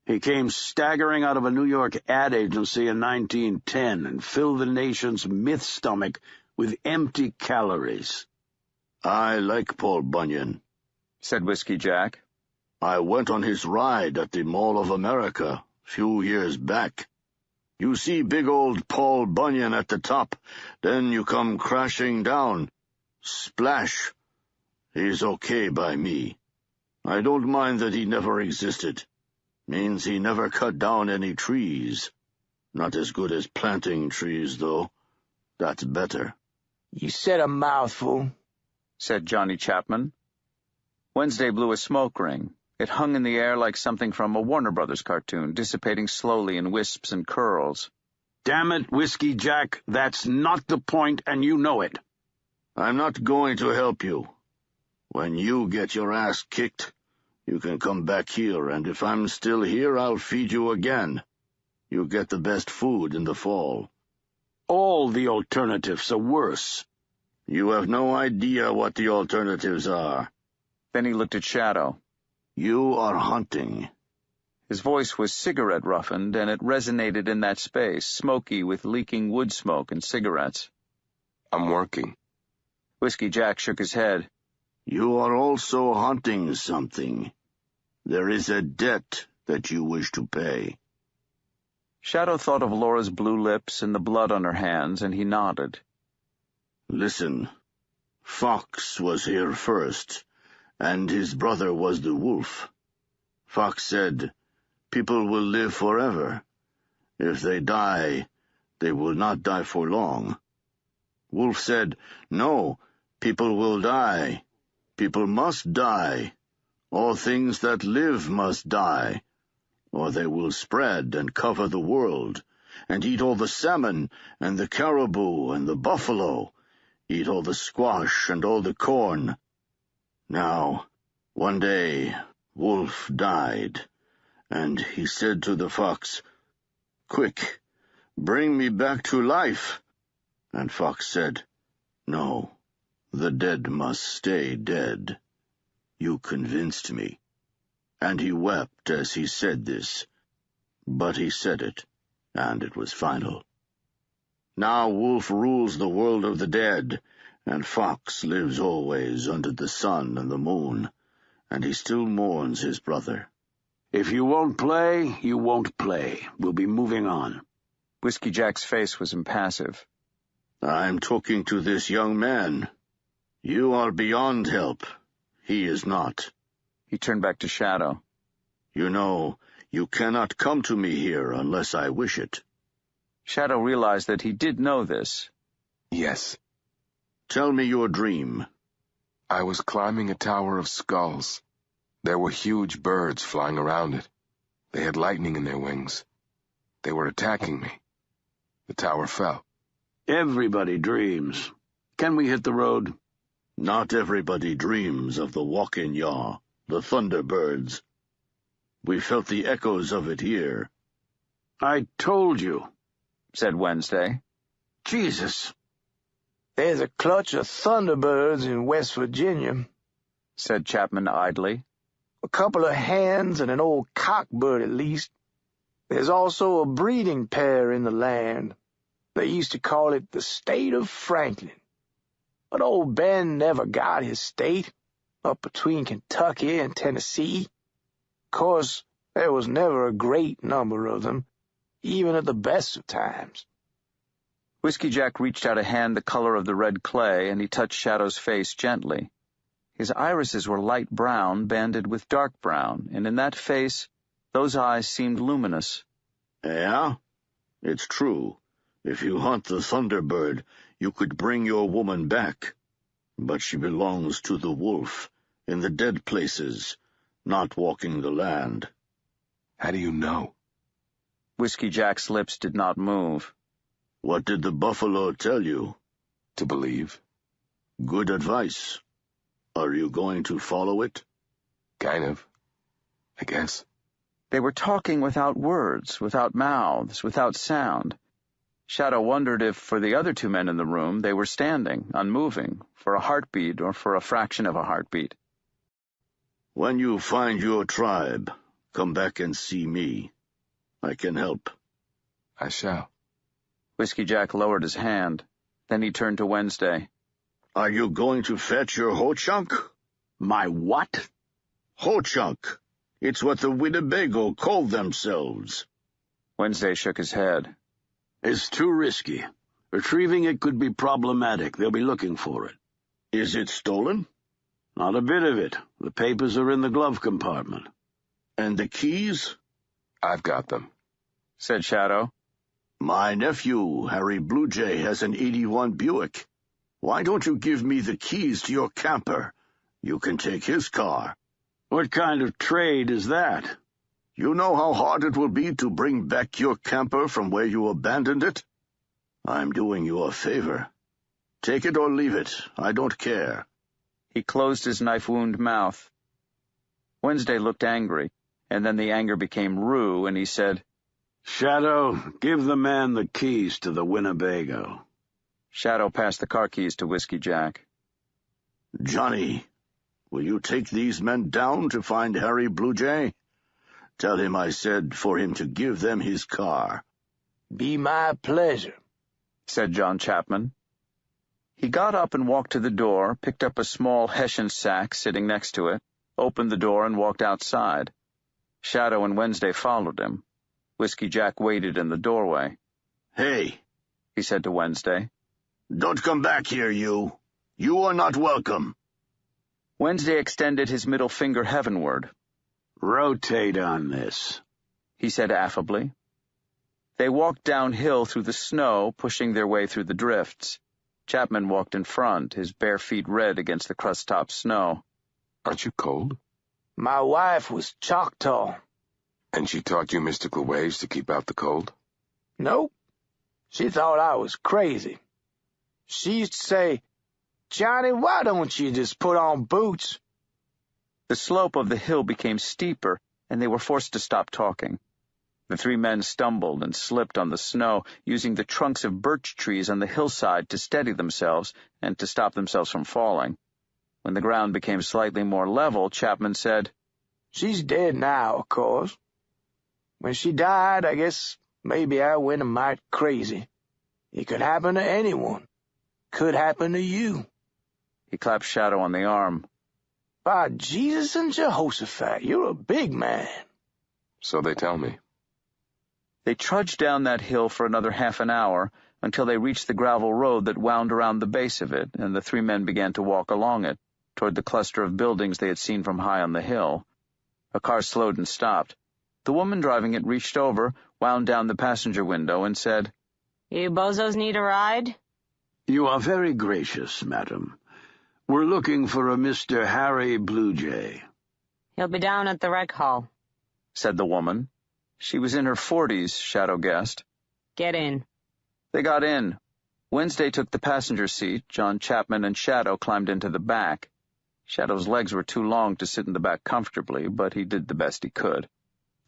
He came staggering out of a New York ad agency in 1910 and filled the nation's myth stomach with empty calories. I like Paul Bunyan, said Whiskey Jack. I went on his ride at the Mall of America a few years back. You see big old Paul Bunyan at the top, then you come crashing down. Splash. He's okay by me. I don't mind that he never existed. Means he never cut down any trees. Not as good as planting trees, though. That's better. You said a mouthful, said Johnny Chapman. Wednesday blew a smoke ring. It hung in the air like something from a Warner Brothers cartoon, dissipating slowly in wisps and curls. Damn it, Whiskey Jack, that's not the point, and you know it. I'm not going to help you. When you get your ass kicked, you can come back here, and if I'm still here, I'll feed you again. You get the best food in the fall. All the alternatives are worse. You have no idea what the alternatives are. Then he looked at Shadow. You are hunting. His voice was cigarette-roughened, and it resonated in that space, smoky with leaking wood smoke and cigarettes. I'm working. Whiskey Jack shook his head. You are also hunting something. There is a debt that you wish to pay. Shadow thought of Laura's blue lips and the blood on her hands, and he nodded. Listen, Fox was here first, and his brother was the wolf. Fox said, people will live forever. If they die, they will not die for long. Wolf said, no, people will die. People must die. All things that live must die, or they will spread and cover the world, and eat all the salmon, and the caribou, and the buffalo, eat all the squash and all the corn. Now, one day, Wolf died, and he said to the fox, quick, bring me back to life. And Fox said, no, the dead must stay dead. You convinced me. And he wept as he said this. But he said it, and it was final. Now Wolf rules the world of the dead, and Fox lives always under the sun and the moon, and he still mourns his brother. If you won't play, you won't play. We'll be moving on. Whiskey Jack's face was impassive. I'm talking to this young man. You are beyond help. He is not. He turned back to Shadow. You know, you cannot come to me here unless I wish it. Shadow realized that he did know this. Yes. Tell me your dream. I was climbing a tower of skulls. There were huge birds flying around it. They had lightning in their wings. They were attacking me. The tower fell. Everybody dreams. Can we hit the road? Not everybody dreams of the Walk-in-Yaw, the Thunderbirds. We felt the echoes of it here. I told you, said Wednesday. Jesus. There's a clutch of thunderbirds in West Virginia, said Chapman idly. A couple of hens and an old cockbird at least. There's also a breeding pair in the land. They used to call it the state of Franklin. But old Ben never got his state, up between Kentucky and Tennessee. 'Course, there was never a great number of them, even at the best of times. Whiskey Jack reached out a hand the color of the red clay, and he touched Shadow's face gently. His irises were light brown, banded with dark brown, and in that face, those eyes seemed luminous. Yeah, it's true. If you hunt the Thunderbird, you could bring your woman back. But she belongs to the wolf, in the dead places, not walking the land. How do you know? Whiskey Jack's lips did not move. What did the buffalo tell you? To believe. Good advice. Are you going to follow it? Kind of. I guess. They were talking without words, without mouths, without sound. Shadow wondered if, for the other two men in the room, they were standing, unmoving, for a heartbeat or for a fraction of a heartbeat. When you find your tribe, come back and see me. I can help. I shall. Whiskey Jack lowered his hand. Then he turned to Wednesday. Are you going to fetch your Ho-Chunk? My what? Ho-Chunk. It's what the Winnebago called themselves. Wednesday shook his head. It's too risky. Retrieving it could be problematic. They'll be looking for it. Is it stolen? Not a bit of it. The papers are in the glove compartment. And the keys? I've got them, said Shadow. My nephew, Harry Bluejay, has an '81 Buick. Why don't you give me the keys to your camper? You can take his car. What kind of trade is that? You know how hard it will be to bring back your camper from where you abandoned it? I'm doing you a favor. Take it or leave it. I don't care. He closed his knife-wound mouth. Wednesday looked angry, and then the anger became rue, and he said, Shadow, give the man the keys to the Winnebago. Shadow passed the car keys to Whiskey Jack. Johnny, will you take these men down to find Harry Bluejay? Tell him I said for him to give them his car. Be my pleasure, said John Chapman. He got up and walked to the door, picked up a small Hessian sack sitting next to it, opened the door and walked outside. Shadow and Wednesday followed him. Whiskey Jack waited in the doorway. Hey, he said to Wednesday. Don't come back here, you. You are not welcome. Wednesday extended his middle finger heavenward. Rotate on this, he said affably. They walked downhill through the snow, pushing their way through the drifts. Chapman walked in front, his bare feet red against the crust-top snow. Aren't you cold? My wife was Choctaw. And she taught you mystical ways to keep out the cold? Nope. She thought I was crazy. She used to say, Johnny, why don't you just put on boots? The slope of the hill became steeper, and they were forced to stop talking. The three men stumbled and slipped on the snow, using the trunks of birch trees on the hillside to steady themselves and to stop themselves from falling. When the ground became slightly more level, Chapman said, She's dead now, of course. When she died, I guess maybe I went a mite crazy. It could happen to anyone. Could happen to you. He clapped Shadow on the arm. By Jesus and Jehoshaphat, you're a big man. So they tell me. They trudged down that hill for another half an hour until they reached the gravel road that wound around the base of it, and the three men began to walk along it, toward the cluster of buildings they had seen from high on the hill. A car slowed and stopped. The woman driving it reached over, wound down the passenger window, and said, You bozos need a ride? You are very gracious, madam. We're looking for a Mr. Harry Bluejay. He'll be down at the rec hall, said the woman. She was in her 40s, Shadow guessed. Get in. They got in. Wednesday took the passenger seat. John Chapman and Shadow climbed into the back. Shadow's legs were too long to sit in the back comfortably, but he did the best he could.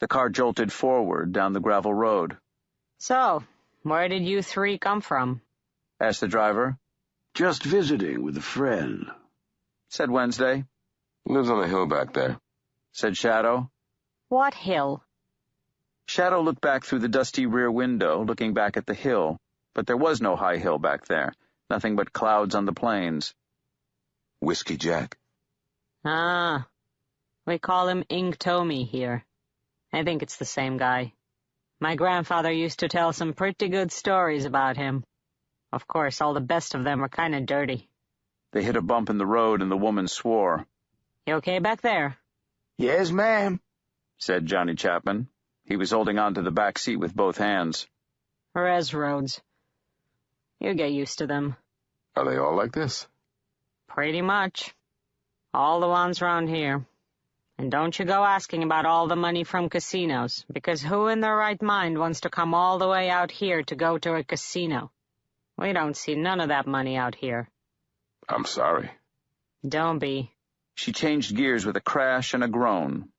The car jolted forward down the gravel road. So, where did you three come from? Asked the driver. Just visiting with a friend, said Wednesday. Lives on the hill back there, said Shadow. What hill? Shadow looked back through the dusty rear window, looking back at the hill, but there was no high hill back there, nothing but clouds on the plains. Whiskey Jack. Ah, we call him Inktomi here. I think it's the same guy. My grandfather used to tell some pretty good stories about him. Of course, all the best of them were kind of dirty. They hit a bump in the road and the woman swore. You okay back there? Yes, ma'am, said Johnny Chapman. He was holding on to the back seat with both hands. Res roads. You get used to them. Are they all like this? Pretty much. All the ones around here. And don't you go asking about all the money from casinos, because who in their right mind wants to come all the way out here to go to a casino? We don't see none of that money out here. I'm sorry. Don't be. She changed gears with a crash and a groan.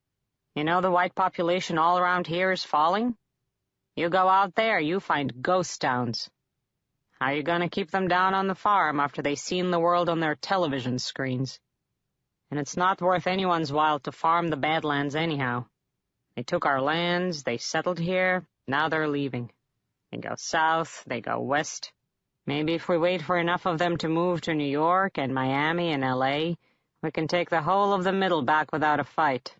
You know the white population all around here is falling? You go out there, you find ghost towns. How you gonna keep them down on the farm after they've seen the world on their television screens? And it's not worth anyone's while to farm the Badlands anyhow. They took our lands, they settled here, now they're leaving. They go south, they go west. Maybe if we wait for enough of them to move to New York and Miami and L.A., we can take the whole of the middle back without a fight.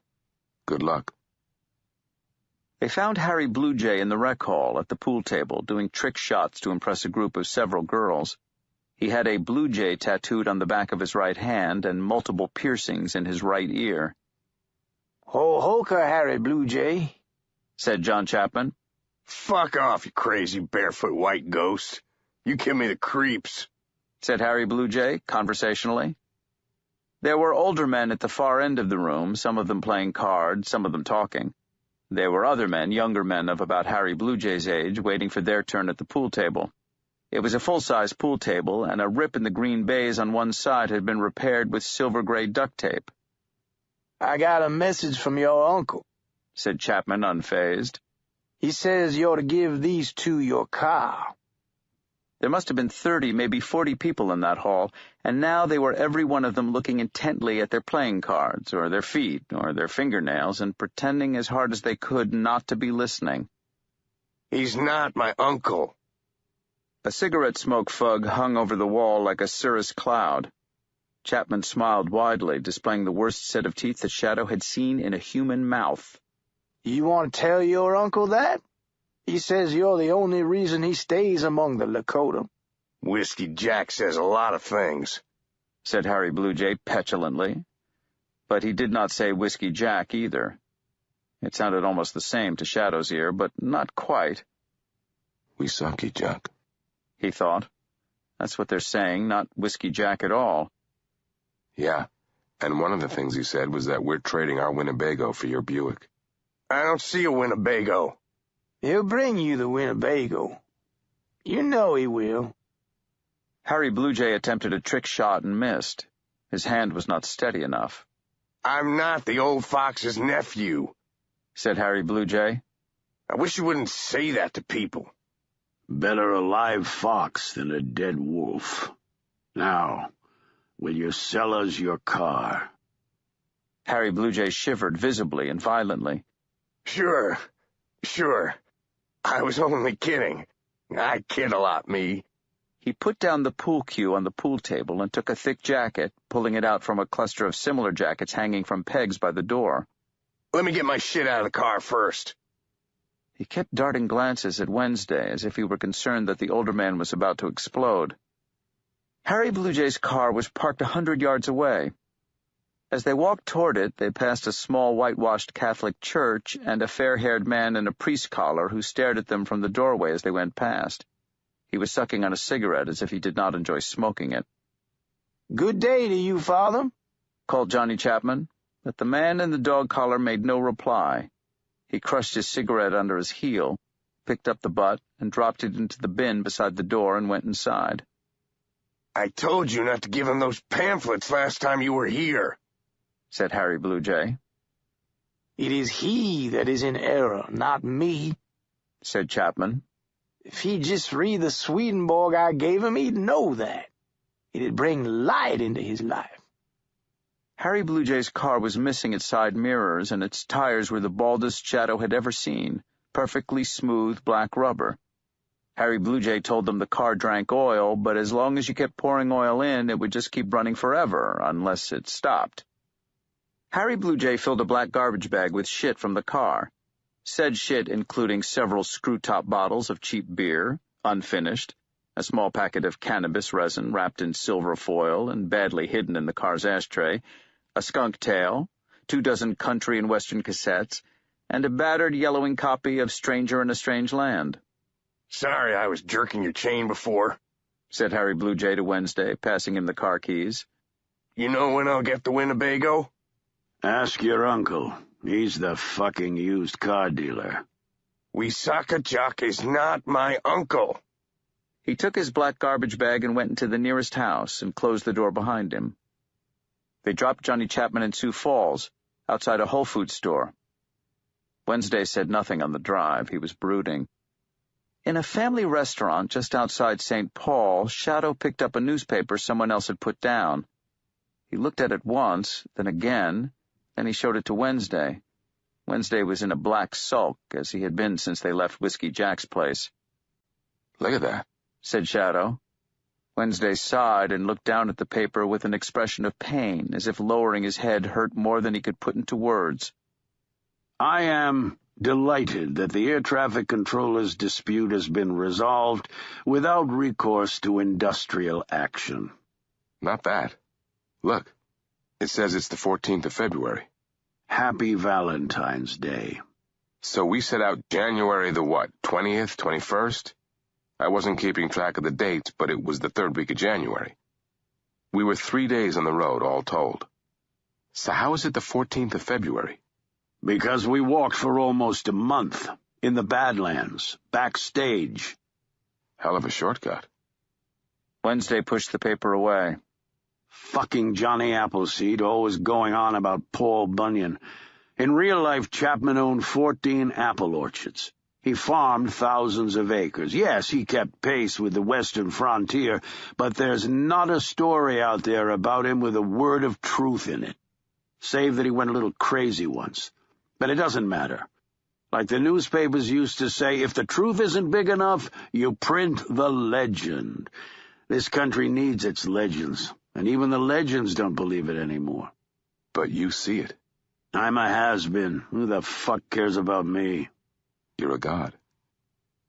Good luck. They found Harry Bluejay in the rec hall at the pool table doing trick shots to impress a group of several girls. He had a blue jay tattooed on the back of his right hand and multiple piercings in his right ear. Ho hoka, Harry Bluejay, said John Chapman. Fuck off, you crazy barefoot white ghost. You give me the creeps, said Harry Bluejay conversationally. There were older men at the far end of the room, some of them playing cards, some of them talking. There were other men, younger men of about Harry Bluejay's age, waiting for their turn at the pool table. It was a full-size pool table, and a rip in the green baize on one side had been repaired with silver-gray duct tape. I got a message from your uncle, said Chapman, unfazed. He says you're to give these two your car. There must have been 30, maybe 40 people in that hall, and now they were every one of them looking intently at their playing cards, or their feet, or their fingernails, and pretending as hard as they could not to be listening. He's not my uncle. A cigarette smoke fug hung over the wall like a cirrus cloud. Chapman smiled widely, displaying the worst set of teeth that Shadow had seen in a human mouth. You want to tell your uncle that? He says you're the only reason he stays among the Lakota. Whiskey Jack says a lot of things, said Harry Bluejay petulantly. But he did not say Whiskey Jack either. It sounded almost the same to Shadow's ear, but not quite. Whiskey Jack, he thought. That's what they're saying, not Whiskey Jack at all. Yeah, and one of the things he said was that we're trading our Winnebago for your Buick. I don't see a Winnebago. He'll bring you the Winnebago. You know he will. Harry Bluejay attempted a trick shot and missed. His hand was not steady enough. I'm not the old fox's nephew, said Harry Bluejay. I wish you wouldn't say that to people. Better a live fox than a dead wolf. Now, will you sell us your car? Harry Bluejay shivered visibly and violently. Sure. I was only kidding. I kid a lot, me. He put down the pool cue on the pool table and took a thick jacket, pulling it out from a cluster of similar jackets hanging from pegs by the door. Let me get my shit out of the car first. He kept darting glances at Wednesday, as if he were concerned that the older man was about to explode. Harry Bluejay's car was parked 100 yards away. As they walked toward it, they passed a small whitewashed Catholic church and a fair-haired man in a priest collar who stared at them from the doorway as they went past. He was sucking on a cigarette as if he did not enjoy smoking it. Good day to you, Father, called Johnny Chapman, but the man in the dog collar made no reply. He crushed his cigarette under his heel, picked up the butt, and dropped it into the bin beside the door and went inside. I told you not to give him those pamphlets last time you were here, said Harry Bluejay. It is he that is in error, not me, said Chapman. If he'd just read the Swedenborg I gave him, he'd know that. It'd bring light into his life. Harry Blue Jay's car was missing its side mirrors, and its tires were the baldest Shadow had ever seen, perfectly smooth black rubber. Harry Blue Jay told them the car drank oil, but as long as you kept pouring oil in, it would just keep running forever, unless it stopped. Harry Blue Jay filled a black garbage bag with shit from the car. Said shit including several screw-top bottles of cheap beer, unfinished, a small packet of cannabis resin wrapped in silver foil and badly hidden in the car's ashtray, a skunk tail, 24 country and western cassettes, and a battered, yellowing copy of Stranger in a Strange Land. "Sorry I was jerking your chain before," said Harry Blue Jay to Wednesday, passing him the car keys. "You know when I'll get the Winnebago?" Ask your uncle. He's the fucking used car dealer. Wisakajuk is not my uncle. He took his black garbage bag and went into the nearest house and closed the door behind him. They dropped Johnny Chapman in Sioux Falls, outside a Whole Foods store. Wednesday said nothing on the drive. He was brooding. In a family restaurant just outside St. Paul, Shadow picked up a newspaper someone else had put down. He looked at it once, then again, then he showed it to Wednesday. Wednesday was in a black sulk, as he had been since they left Whiskey Jack's place. "Look at that," said Shadow. Wednesday sighed and looked down at the paper with an expression of pain, as if lowering his head hurt more than he could put into words. I am delighted that the air traffic controller's dispute has been resolved without recourse to industrial action. Not that. Look, it says it's the 14th of February. Happy Valentine's Day. So we set out January the what, 20th, 21st? I wasn't keeping track of the dates, but it was the 3rd week of January. We were 3 days on the road, all told. So how is it the 14th of February? Because we walked for almost a month, in the Badlands, backstage. Hell of a shortcut. Wednesday pushed the paper away. Fucking Johnny Appleseed, always going on about Paul Bunyan. In real life, Chapman owned 14 apple orchards. He farmed thousands of acres. Yes, he kept pace with the western frontier, but there's not a story out there about him with a word of truth in it. Save that he went a little crazy once. But it doesn't matter. Like the newspapers used to say, if the truth isn't big enough, you print the legend. This country needs its legends, and even the legends don't believe it anymore. But you see it. I'm a has-been. Who the fuck cares about me? You're a god.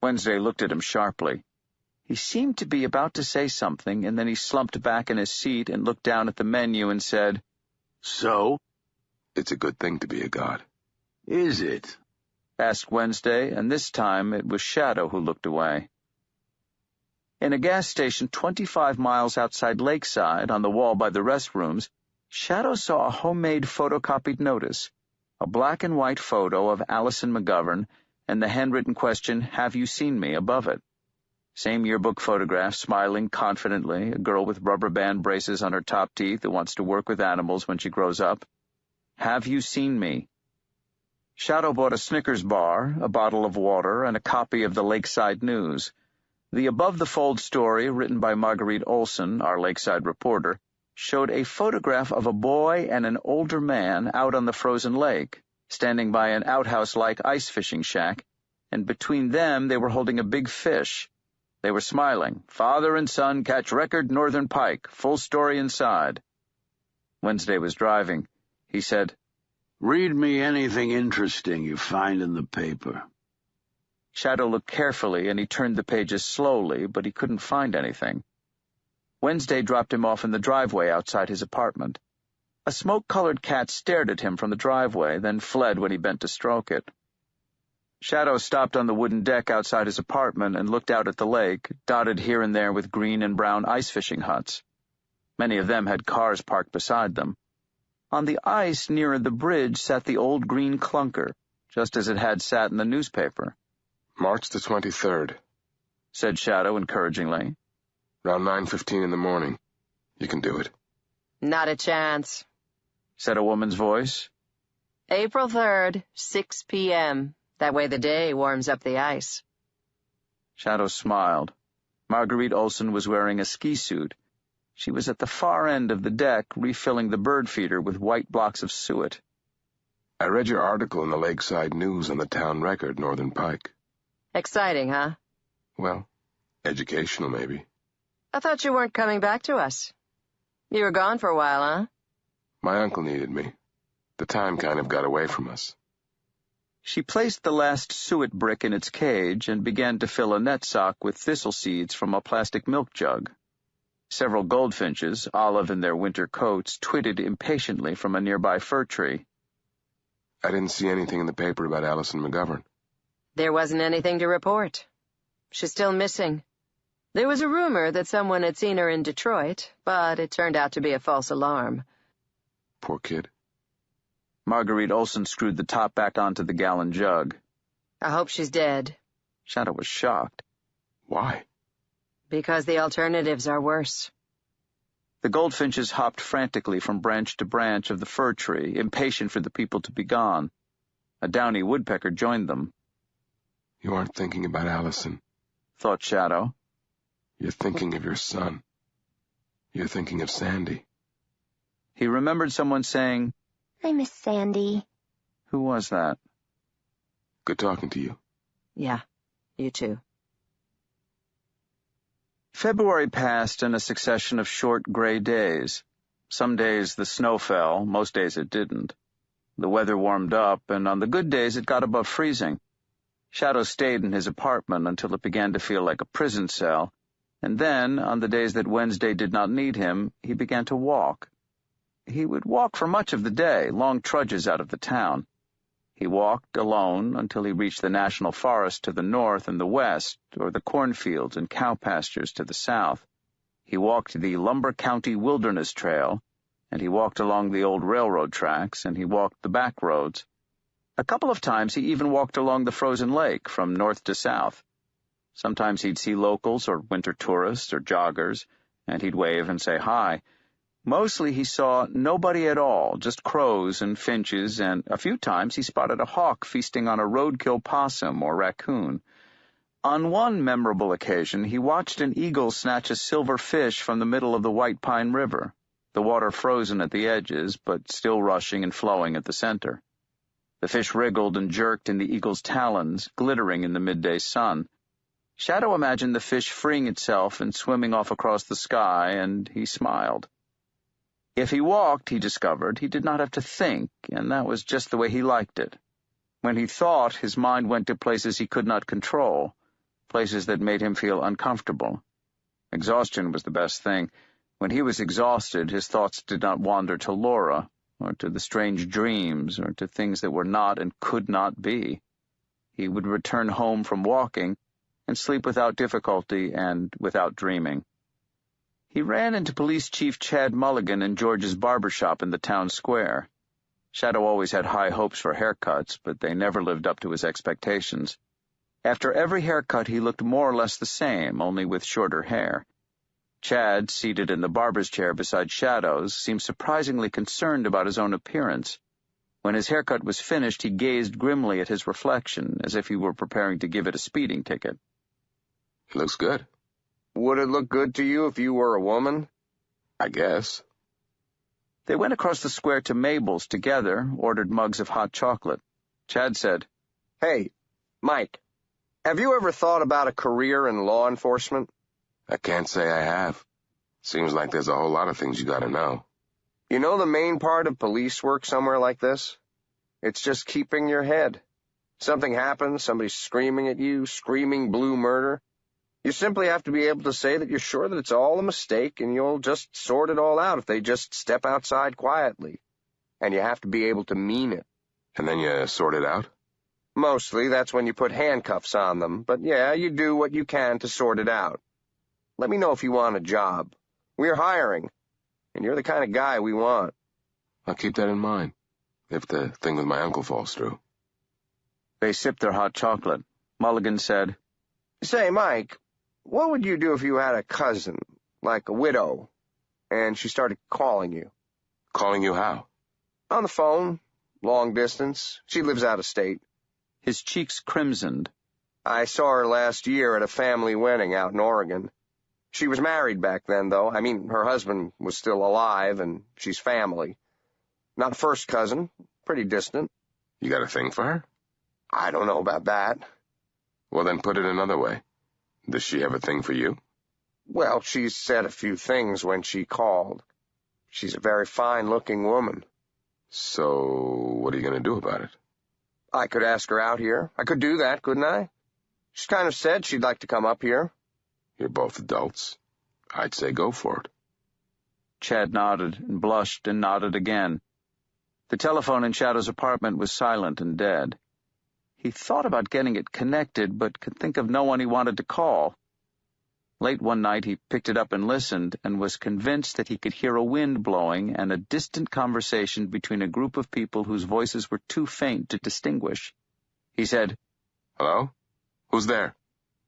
Wednesday looked at him sharply. He seemed to be about to say something, and then he slumped back in his seat and looked down at the menu and said, So? It's a good thing to be a god. Is it? Asked Wednesday, and this time it was Shadow who looked away. In a gas station 25 miles outside Lakeside, on the wall by the restrooms, Shadow saw a homemade photocopied notice, a black and white photo of Allison McGovern, and the handwritten question, "Have you seen me?" above it. Same yearbook photograph, smiling confidently, a girl with rubber band braces on her top teeth who wants to work with animals when she grows up. Have you seen me? Shadow bought a Snickers bar, a bottle of water, and a copy of the Lakeside News. The above-the-fold story, written by Marguerite Olson, our Lakeside reporter, showed a photograph of a boy and an older man out on the frozen lake, standing by an outhouse-like ice fishing shack, and between them they were holding a big fish. They were smiling. Father and son catch record northern pike, full story inside. Wednesday was driving. He said, Read me anything interesting you find in the paper. Shadow looked carefully, and he turned the pages slowly, but he couldn't find anything. Wednesday dropped him off in the driveway outside his apartment. A smoke-colored cat stared at him from the driveway, then fled when he bent to stroke it. Shadow stopped on the wooden deck outside his apartment and looked out at the lake, dotted here and there with green and brown ice fishing huts. Many of them had cars parked beside them. On the ice nearer the bridge sat the old green clunker, just as it had sat in the newspaper. March the 23rd, said Shadow encouragingly. Around 9:15 in the morning. You can do it. Not a chance, said a woman's voice. April 3rd, 6 p.m. That way the day warms up the ice. Shadow smiled. Marguerite Olson was wearing a ski suit. She was at the far end of the deck, refilling the bird feeder with white blocks of suet. I read your article in the Lakeside News on the Town Record, Northern Pike. Exciting, huh? Well, educational, maybe. I thought you weren't coming back to us. You were gone for a while, huh? My uncle needed me. The time kind of got away from us. She placed the last suet brick in its cage and began to fill a net sock with thistle seeds from a plastic milk jug. Several goldfinches, olive in their winter coats, twitted impatiently from a nearby fir tree. I didn't see anything in the paper about Allison McGovern. There wasn't anything to report. She's still missing. There was a rumor that someone had seen her in Detroit, but it turned out to be a false alarm. Poor kid. Marguerite Olson screwed the top back onto the gallon jug. I hope she's dead. Shadow was shocked. Why? Because the alternatives are worse. The goldfinches hopped frantically from branch to branch of the fir tree, impatient for the people to be gone. A downy woodpecker joined them. You aren't thinking about Allison, thought Shadow. You're thinking of your son. You're thinking of Sandy. He remembered someone saying, I miss Sandy. Who was that? Good talking to you. Yeah, you too. February passed in a succession of short gray days. Some days the snow fell, most days it didn't. The weather warmed up, and on the good days it got above freezing. Shadow stayed in his apartment until it began to feel like a prison cell, and then, on the days that Wednesday did not need him, he began to walk. He would walk for much of the day, long trudges out of the town. He walked alone until he reached the national forest to the north and the west, or the cornfields and cow pastures to the south. He walked the Lumber County Wilderness Trail, and he walked along the old railroad tracks, and he walked the back roads. A couple of times he even walked along the frozen lake from north to south. Sometimes he'd see locals or winter tourists or joggers, and he'd wave and say hi. Mostly he saw nobody at all, just crows and finches, and a few times he spotted a hawk feasting on a roadkill possum or raccoon. On one memorable occasion, he watched an eagle snatch a silver fish from the middle of the White Pine River, the water frozen at the edges, but still rushing and flowing at the center. The fish wriggled and jerked in the eagle's talons, glittering in the midday sun. Shadow imagined the fish freeing itself and swimming off across the sky, and he smiled. If he walked, he discovered, he did not have to think, and that was just the way he liked it. When he thought, his mind went to places he could not control, places that made him feel uncomfortable. Exhaustion was the best thing. When he was exhausted, his thoughts did not wander to Laura, or to the strange dreams, or to things that were not and could not be. He would return home from walking and sleep without difficulty and without dreaming. He ran into Police Chief Chad Mulligan in George's barber shop in the town square. Shadow always had high hopes for haircuts, but they never lived up to his expectations. After every haircut he looked more or less the same, only with shorter hair. Chad, seated in the barber's chair beside Shadow's, seemed surprisingly concerned about his own appearance. When his haircut was finished, he gazed grimly at his reflection, as if he were preparing to give it a speeding ticket. It looks good. Would it look good to you if you were a woman? I guess. They went across the square to Mabel's together, ordered mugs of hot chocolate. Chad said, Hey, Mike, have you ever thought about a career in law enforcement? I can't say I have. Seems like there's a whole lot of things you gotta know. You know the main part of police work somewhere like this? It's just keeping your head. Something happens, somebody's screaming at you, screaming blue murder. You simply have to be able to say that you're sure that it's all a mistake and you'll just sort it all out if they just step outside quietly. And you have to be able to mean it. And then you sort it out? Mostly, that's when you put handcuffs on them, but yeah, you do what you can to sort it out. Let me know if you want a job. We're hiring, and you're the kind of guy we want. I'll keep that in mind, if the thing with my uncle falls through. They sipped their hot chocolate. Mulligan said, Say, Mike, what would you do if you had a cousin, like a widow, and she started calling you? Calling you how? On the phone, long distance. She lives out of state. His cheeks crimsoned. I saw her last year at a family wedding out in Oregon. She was married back then, though. I mean, her husband was still alive, and she's family. Not first cousin, pretty distant. You got a thing for her? I don't know about that. Well, then put it another way. Does she have a thing for you? Well, she said a few things when she called. She's a very fine-looking woman. So, what are you going to do about it? I could ask her out here. I could do that, couldn't I? She kind of said she'd like to come up here. You're both adults. I'd say go for it. Chad nodded and blushed and nodded again. The telephone in Shadow's apartment was silent and dead. He thought about getting it connected, but could think of no one he wanted to call. Late one night he picked it up and listened, and was convinced that he could hear a wind blowing and a distant conversation between a group of people whose voices were too faint to distinguish. He said, "Hello? Who's there?"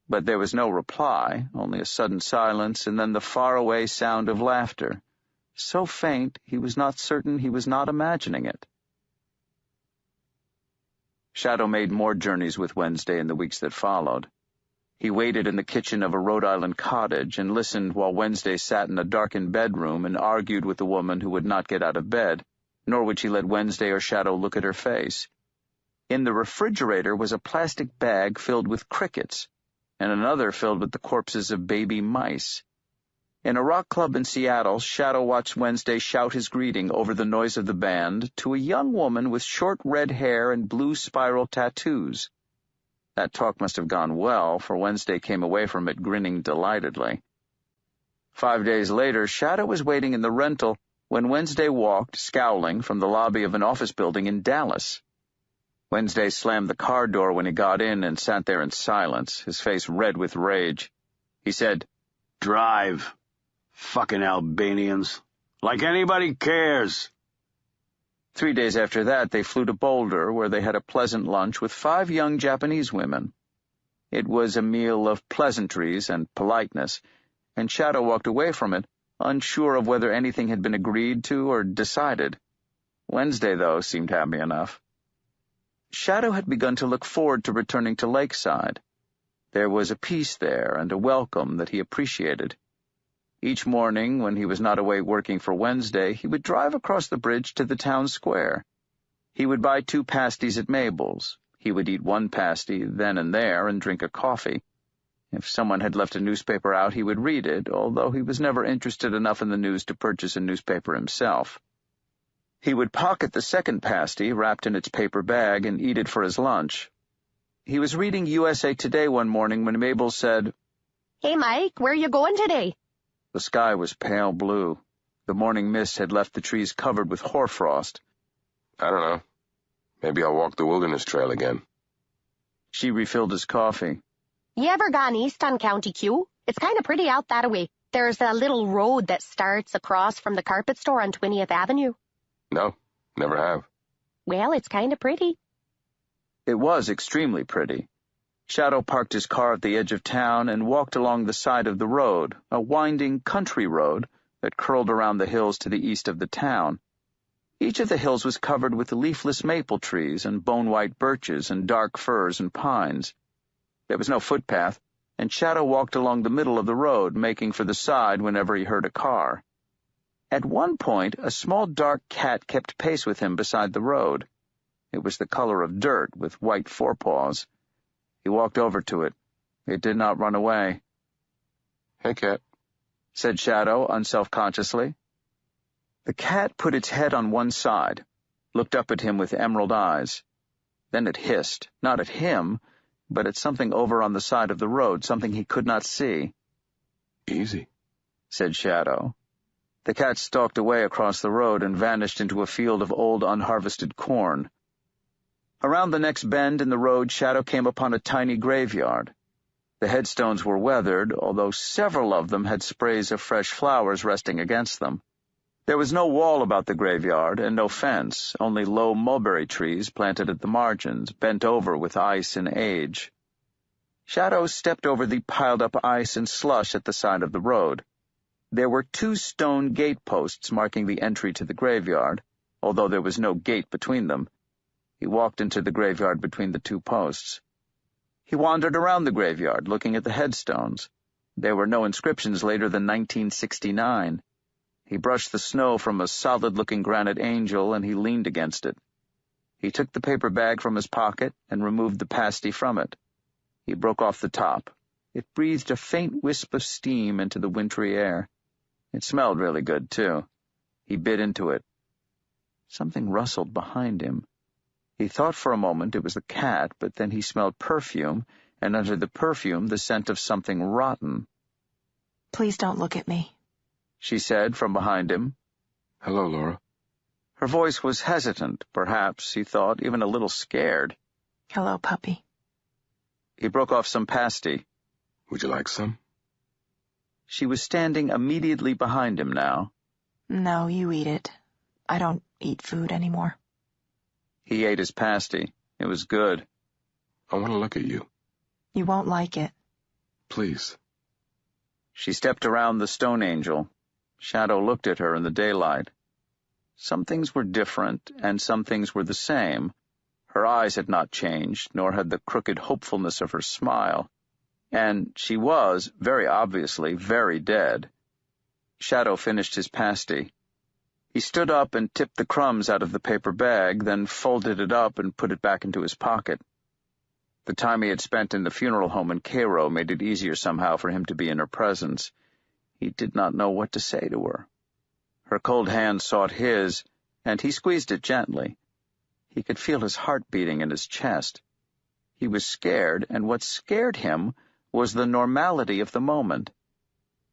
But there was no reply, only a sudden silence, and then the faraway sound of laughter. So faint, he was not certain he was not imagining it. Shadow made more journeys with Wednesday in the weeks that followed. He waited in the kitchen of a Rhode Island cottage and listened while Wednesday sat in a darkened bedroom and argued with the woman who would not get out of bed, nor would she let Wednesday or Shadow look at her face. In the refrigerator was a plastic bag filled with crickets, and another filled with the corpses of baby mice. In a rock club in Seattle, Shadow watched Wednesday shout his greeting over the noise of the band to a young woman with short red hair and blue spiral tattoos. That talk must have gone well, for Wednesday came away from it grinning delightedly. 5 days later, Shadow was waiting in the rental when Wednesday walked, scowling, from the lobby of an office building in Dallas. Wednesday slammed the car door when he got in and sat there in silence, his face red with rage. He said, "Drive. Fucking Albanians. Like anybody cares." 3 days after that, they flew to Boulder, where they had a pleasant lunch with 5 young Japanese women. It was a meal of pleasantries and politeness, and Shadow walked away from it, unsure of whether anything had been agreed to or decided. Wednesday, though, seemed happy enough. Shadow had begun to look forward to returning to Lakeside. There was a peace there and a welcome that he appreciated. Each morning, when he was not away working for Wednesday, he would drive across the bridge to the town square. He would buy 2 pasties at Mabel's. He would eat 1 pasty then and there and drink a coffee. If someone had left a newspaper out, he would read it, although he was never interested enough in the news to purchase a newspaper himself. He would pocket the 2nd pasty, wrapped in its paper bag, and eat it for his lunch. He was reading USA Today one morning when Mabel said, "Hey, Mike, where are you going today?" The sky was pale blue. The morning mist had left the trees covered with hoarfrost. "I don't know. Maybe I'll walk the Wilderness Trail again." She refilled his coffee. You ever gone east on County Q? It's kind of pretty out that way. There's a little road that starts across from the carpet store on 20th Avenue. No, never have. Well, it's kind of pretty. It was extremely pretty. Shadow parked his car at the edge of town and walked along the side of the road, a winding country road that curled around the hills to the east of the town. Each of the hills was covered with leafless maple trees and bone-white birches and dark firs and pines. There was no footpath, and Shadow walked along the middle of the road, making for the side whenever he heard a car. At one point, a small dark cat kept pace with him beside the road. It was the color of dirt, with white forepaws. He walked over to it. It did not run away. "Hey, cat," said Shadow, unselfconsciously. The cat put its head on one side, looked up at him with emerald eyes. Then it hissed, not at him, but at something over on the side of the road, something he could not see. "Easy," said Shadow. The cat stalked away across the road and vanished into a field of old unharvested corn. Around the next bend in the road, Shadow came upon a tiny graveyard. The headstones were weathered, although several of them had sprays of fresh flowers resting against them. There was no wall about the graveyard and no fence, only low mulberry trees planted at the margins, bent over with ice and age. Shadow stepped over the piled-up ice and slush at the side of the road. There were 2 stone gate posts marking the entry to the graveyard, although there was no gate between them. He walked into the graveyard between the 2 posts. He wandered around the graveyard, looking at the headstones. There were no inscriptions later than 1969. He brushed the snow from a solid-looking granite angel, and he leaned against it. He took the paper bag from his pocket and removed the pasty from it. He broke off the top. It breathed a faint wisp of steam into the wintry air. It smelled really good, too. He bit into it. Something rustled behind him. He thought for a moment it was the cat, but then he smelled perfume, and under the perfume the scent of something rotten. Please don't look at me, she said from behind him. Hello, Laura. Her voice was hesitant, perhaps, he thought, even a little scared. Hello, puppy. He broke off some pasty. Would you like some? She was standing immediately behind him now. No, you eat it. I don't eat food anymore. He ate his pasty. It was good. I want to look at you. You won't like it. Please. She stepped around the stone angel. Shadow looked at her in the daylight. Some things were different, and some things were the same. Her eyes had not changed, nor had the crooked hopefulness of her smile. And she was, very obviously, very dead. Shadow finished his pasty. He stood up and tipped the crumbs out of the paper bag, then folded it up and put it back into his pocket. The time he had spent in the funeral home in Cairo made it easier somehow for him to be in her presence. He did not know what to say to her. Her cold hand sought his, and he squeezed it gently. He could feel his heart beating in his chest. He was scared, and what scared him was the normality of the moment.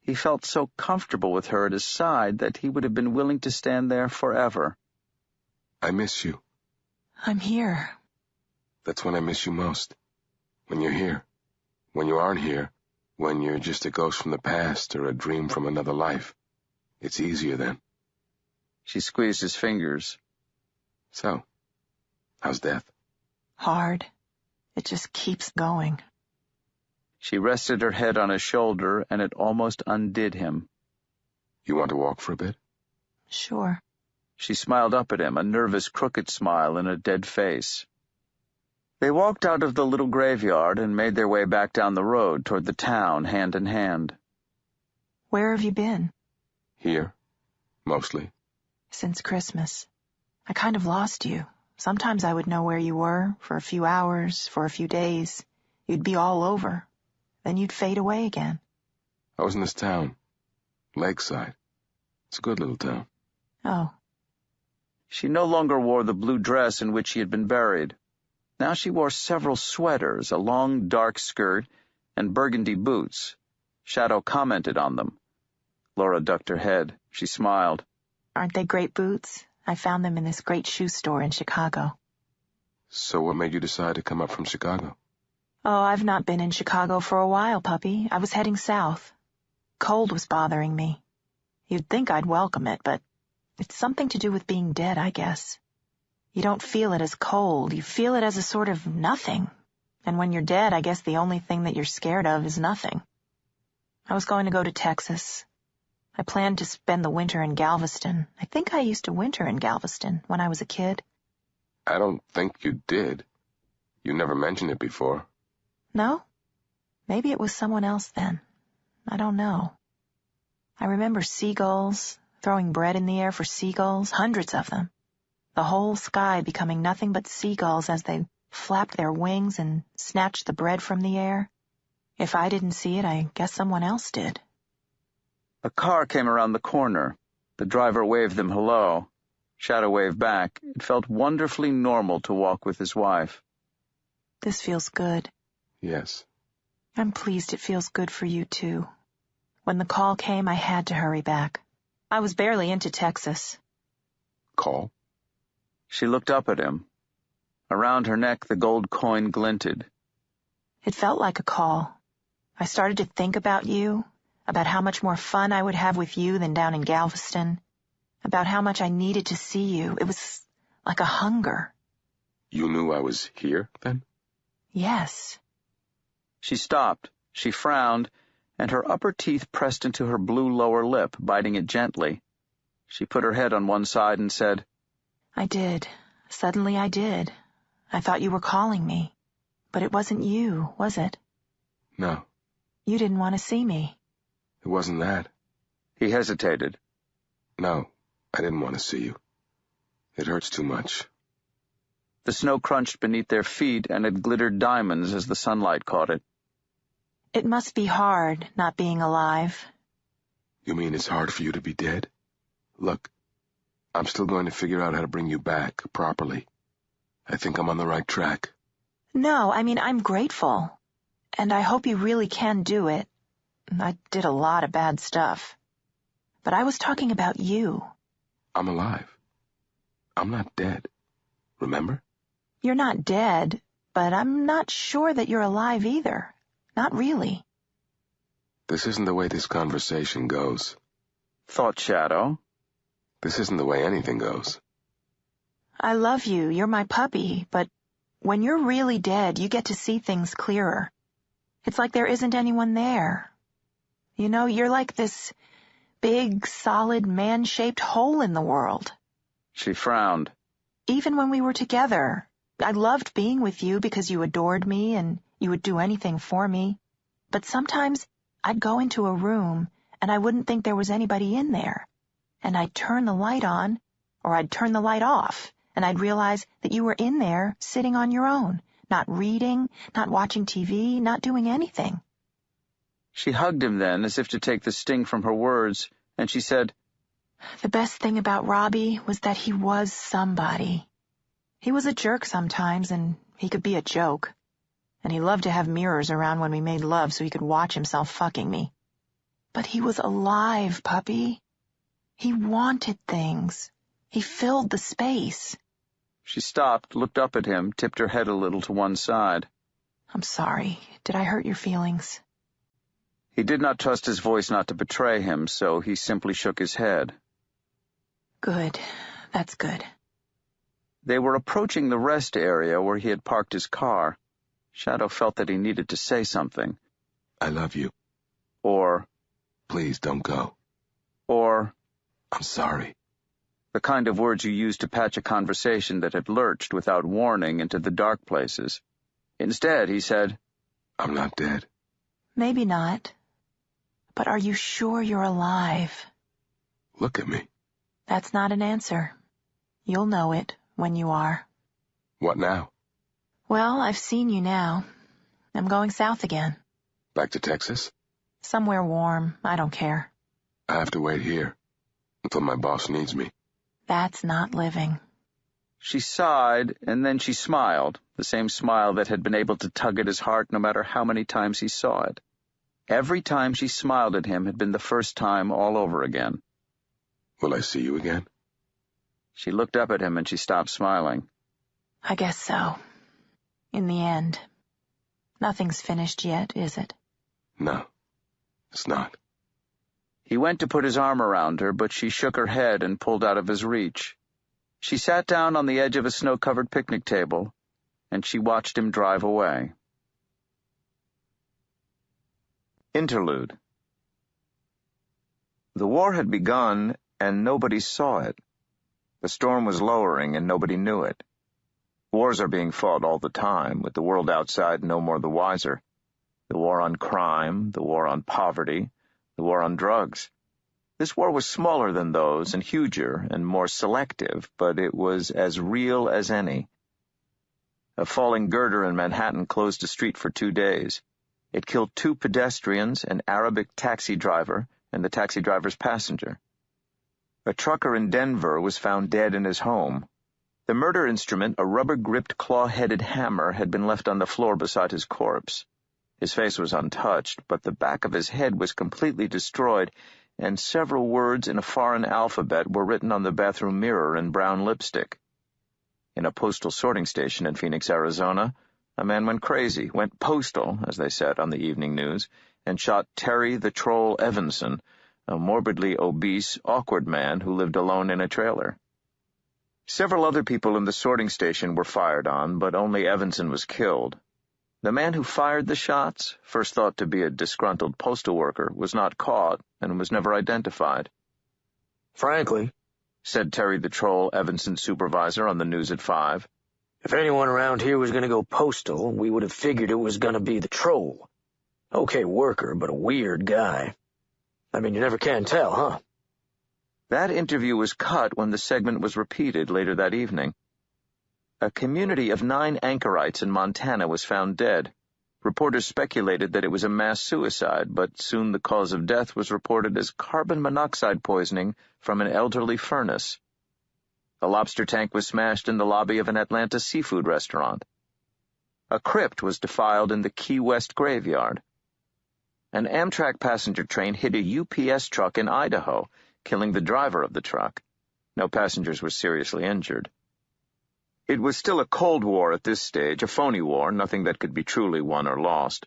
He felt so comfortable with her at his side that he would have been willing to stand there forever. I miss you. I'm here. That's when I miss you most. When you're here. When you aren't here. When you're just a ghost from the past or a dream from another life. It's easier then. She squeezed his fingers. So, how's death? Hard. It just keeps going. She rested her head on his shoulder, and it almost undid him. You want to walk for a bit? Sure. She smiled up at him, a nervous, crooked smile in a dead face. They walked out of the little graveyard and made their way back down the road toward the town, hand in hand. Where have you been? Here. Mostly. Since Christmas. I kind of lost you. Sometimes I would know where you were, for a few hours, for a few days. You'd be all over. Then you'd fade away again. I was in this town. Lakeside. It's a good little town. Oh. She no longer wore the blue dress in which she had been buried. Now she wore several sweaters, a long dark skirt, and burgundy boots. Shadow commented on them. Laura ducked her head. She smiled. Aren't they great boots? I found them in this great shoe store in Chicago. So what made you decide to come up from Chicago? Oh, I've not been in Chicago for a while, puppy. I was heading south. Cold was bothering me. You'd think I'd welcome it, but it's something to do with being dead, I guess. You don't feel it as cold. You feel it as a sort of nothing. And when you're dead, I guess the only thing that you're scared of is nothing. I was going to go to Texas. I planned to spend the winter in Galveston. I think I used to winter in Galveston when I was a kid. I don't think you did. You never mentioned it before. No? Maybe it was someone else then. I don't know. I remember seagulls, throwing bread in the air for seagulls, hundreds of them. The whole sky becoming nothing but seagulls as they flapped their wings and snatched the bread from the air. If I didn't see it, I guess someone else did. A car came around the corner. The driver waved them hello. Shadow waved back. It felt wonderfully normal to walk with his wife. This feels good. Yes. I'm pleased it feels good for you, too. When the call came, I had to hurry back. I was barely into Texas. Call? She looked up at him. Around her neck, the gold coin glinted. It felt like a call. I started to think about you, about how much more fun I would have with you than down in Galveston, about how much I needed to see you. It was like a hunger. You knew I was here, then? Yes. She stopped. She frowned, and her upper teeth pressed into her blue lower lip, biting it gently. She put her head on one side and said, I did. Suddenly I did. I thought you were calling me. But it wasn't you, was it? No. You didn't want to see me. It wasn't that. He hesitated. No, I didn't want to see you. It hurts too much. The snow crunched beneath their feet, and it glittered diamonds as the sunlight caught it. It must be hard, not being alive. You mean it's hard for you to be dead? Look, I'm still going to figure out how to bring you back properly. I think I'm on the right track. No, I mean, I'm grateful. And I hope you really can do it. I did a lot of bad stuff. But I was talking about you. I'm alive. I'm not dead. Remember? You're not dead, but I'm not sure that you're alive either. Not really. This isn't the way this conversation goes. Thought Shadow. This isn't the way anything goes. I love you. You're my puppy, but when you're really dead, you get to see things clearer. It's like there isn't anyone there. You know, you're like this big, solid, man-shaped hole in the world. She frowned. Even when we were together, I loved being with you because you adored me and you would do anything for me. But sometimes I'd go into a room and I wouldn't think there was anybody in there. And I'd turn the light on, or I'd turn the light off, and I'd realize that you were in there sitting on your own, not reading, not watching TV, not doing anything. She hugged him then, as if to take the sting from her words, and she said, The best thing about Robbie was that he was somebody. He was a jerk sometimes, and he could be a joke. And he loved to have mirrors around when we made love so he could watch himself fucking me. But he was alive, puppy. He wanted things. He filled the space. She stopped, looked up at him, tipped her head a little to one side. I'm sorry. Did I hurt your feelings? He did not trust his voice not to betray him, so he simply shook his head. Good. That's good. They were approaching the rest area where he had parked his car. Shadow felt that he needed to say something. I love you. Or, please don't go. Or, I'm sorry. The kind of words you used to patch a conversation that had lurched without warning into the dark places. Instead, he said, I'm not dead. Maybe not. But are you sure you're alive? Look at me. That's not an answer. You'll know it when you are. What now? Well, I've seen you now. I'm going south again. Back to Texas? Somewhere warm. I don't care. I have to wait here until my boss needs me. That's not living. She sighed, and then she smiled, the same smile that had been able to tug at his heart no matter how many times he saw it. Every time she smiled at him had been the first time all over again. Will I see you again? She looked up at him and she stopped smiling. I guess so. In the end. Nothing's finished yet, is it? No, it's not. He went to put his arm around her, but she shook her head and pulled out of his reach. She sat down on the edge of a snow-covered picnic table, and she watched him drive away. Interlude. The war had begun, and nobody saw it. The storm was lowering, and nobody knew it. Wars are being fought all the time, with the world outside no more the wiser. The war on crime, the war on poverty, the war on drugs. This war was smaller than those and huger and more selective, but it was as real as any. A falling girder in Manhattan closed a street for 2 days. It killed 2 pedestrians, an Arabic taxi driver, and the taxi driver's passenger. A trucker in Denver was found dead in his home. The murder instrument, a rubber-gripped, claw-headed hammer, had been left on the floor beside his corpse. His face was untouched, but the back of his head was completely destroyed, and several words in a foreign alphabet were written on the bathroom mirror in brown lipstick. In a postal sorting station in Phoenix, Arizona, a man went crazy, went postal, as they said on the evening news, and shot Terry the Troll Evanson, a morbidly obese, awkward man who lived alone in a trailer. Several other people in the sorting station were fired on, but only Evanson was killed. The man who fired the shots, first thought to be a disgruntled postal worker, was not caught and was never identified. Frankly, said Terry the Troll, Evanson's supervisor, on the news at 5, if anyone around here was going to go postal, we would have figured it was going to be the Troll. Okay worker, but a weird guy. I mean, you never can tell, huh? That interview was cut when the segment was repeated later that evening. A community of 9 anchorites in Montana was found dead. Reporters speculated that it was a mass suicide, but soon the cause of death was reported as carbon monoxide poisoning from an elderly furnace. A lobster tank was smashed in the lobby of an Atlanta seafood restaurant. A crypt was defiled in the Key West graveyard. An Amtrak passenger train hit a UPS truck in Idaho, killing the driver of the truck. No passengers were seriously injured. It was still a Cold War at this stage, a phony war, nothing that could be truly won or lost.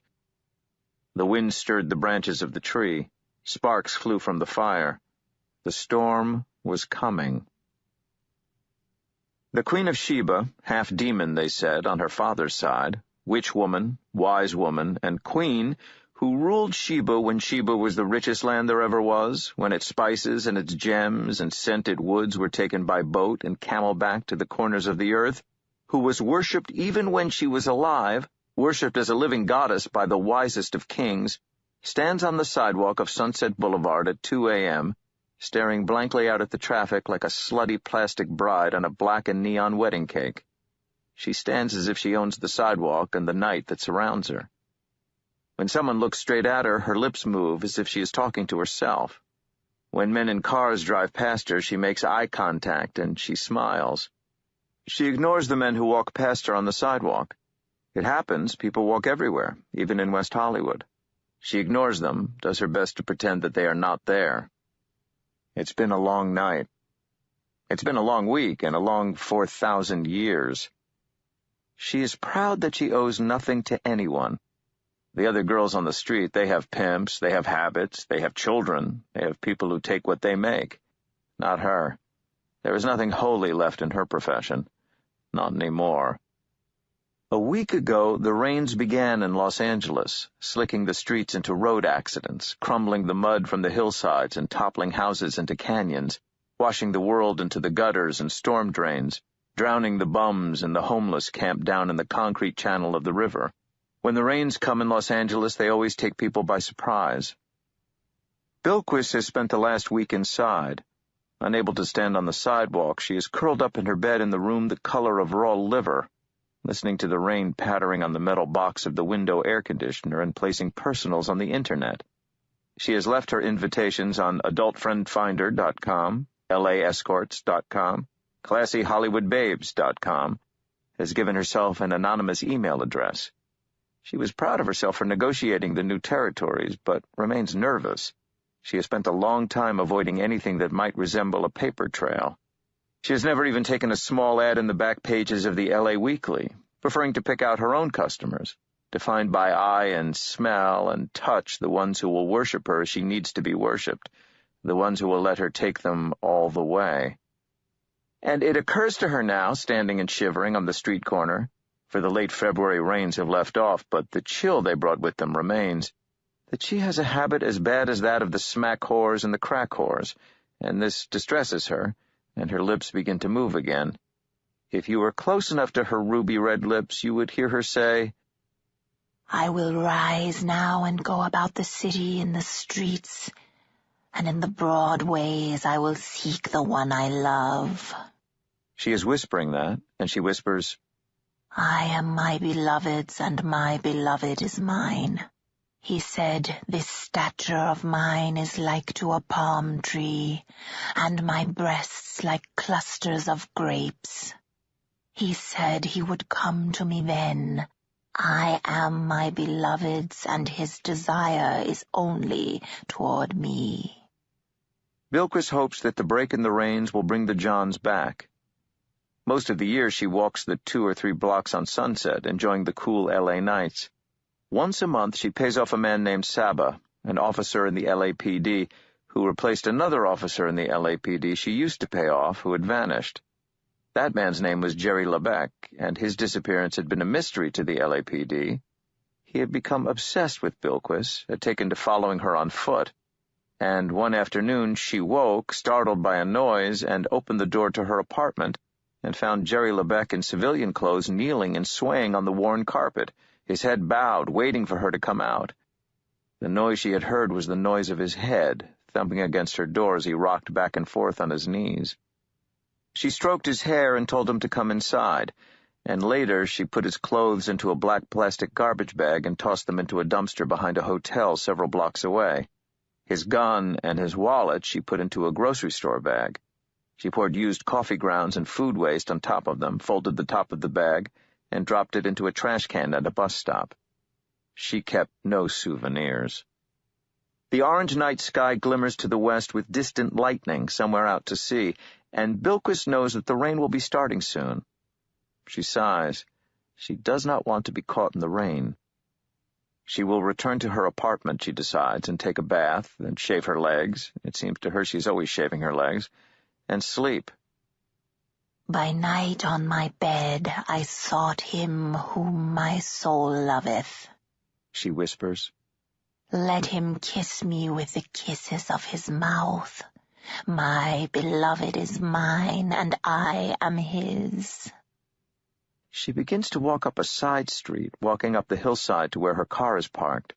The wind stirred the branches of the tree. Sparks flew from the fire. The storm was coming. The Queen of Sheba, half demon, they said, on her father's side, witch woman, wise woman, and queen, who ruled Sheba when Sheba was the richest land there ever was, when its spices and its gems and scented woods were taken by boat and camelback to the corners of the earth, who was worshipped even when she was alive, worshipped as a living goddess by the wisest of kings, stands on the sidewalk of Sunset Boulevard at 2 a.m., staring blankly out at the traffic like a slutty plastic bride on a black and neon wedding cake. She stands as if she owns the sidewalk and the night that surrounds her. When someone looks straight at her, her lips move as if she is talking to herself. When men in cars drive past her, she makes eye contact and she smiles. She ignores the men who walk past her on the sidewalk. It happens, people walk everywhere, even in West Hollywood. She ignores them, does her best to pretend that they are not there. It's been a long night. It's been a long week and a long 4,000 years. She is proud that she owes nothing to anyone. The other girls on the street, they have pimps, they have habits, they have children, they have people who take what they make. Not her. There is nothing holy left in her profession. Not anymore. A week ago, the rains began in Los Angeles, slicking the streets into road accidents, crumbling the mud from the hillsides and toppling houses into canyons, washing the world into the gutters and storm drains, drowning the bums and the homeless camped down in the concrete channel of the river. When the rains come in Los Angeles, they always take people by surprise. Bilquis has spent the last week inside. Unable to stand on the sidewalk, she is curled up in her bed in the room the color of raw liver, listening to the rain pattering on the metal box of the window air conditioner and placing personals on the Internet. She has left her invitations on adultfriendfinder.com, laescorts.com, classyhollywoodbabes.com, has given herself an anonymous email address. She was proud of herself for negotiating the new territories, but remains nervous. She has spent a long time avoiding anything that might resemble a paper trail. She has never even taken a small ad in the back pages of the LA Weekly, preferring to pick out her own customers, defined by eye and smell and touch, the ones who will worship her as she needs to be worshipped, the ones who will let her take them all the way. And it occurs to her now, standing and shivering on the street corner, for the late February rains have left off, but the chill they brought with them remains, that she has a habit as bad as that of the smack whores and the crack whores, and this distresses her, and her lips begin to move again. If you were close enough to her ruby-red lips, you would hear her say, I will rise now and go about the city in the streets, and in the broad ways I will seek the one I love. She is whispering that, and she whispers, I am my beloved's, and my beloved is mine. He said, this stature of mine is like to a palm tree, and my breasts like clusters of grapes. He said he would come to me then. I am my beloved's, and his desire is only toward me. Bilquis hopes that the break in the rains will bring the Johns back. Most of the year she walks the 2 or 3 blocks on Sunset, enjoying the cool L.A. nights. Once a month she pays off a man named Saba, an officer in the LAPD, who replaced another officer in the LAPD she used to pay off who had vanished. That man's name was Jerry Lebec, and his disappearance had been a mystery to the LAPD. He had become obsessed with Bilquis, had taken to following her on foot, and one afternoon she woke, startled by a noise, and opened the door to her apartment, and found Jerry Lebec in civilian clothes kneeling and swaying on the worn carpet, his head bowed, waiting for her to come out. The noise she had heard was the noise of his head, thumping against her door as he rocked back and forth on his knees. She stroked his hair and told him to come inside, and later she put his clothes into a black plastic garbage bag and tossed them into a dumpster behind a hotel several blocks away. His gun and his wallet she put into a grocery store bag. She poured used coffee grounds and food waste on top of them, folded the top of the bag, and dropped it into a trash can at a bus stop. She kept no souvenirs. The orange night sky glimmers to the west with distant lightning somewhere out to sea, and Bilquis knows that the rain will be starting soon. She sighs. She does not want to be caught in the rain. She will return to her apartment, she decides, and take a bath, then shave her legs. It seems to her she's always shaving her legs. And sleep. By night on my bed I sought him whom my soul loveth, she whispers. Let him kiss me with the kisses of his mouth. My beloved is mine, and I am his. She begins to walk up a side street, walking up the hillside to where her car is parked.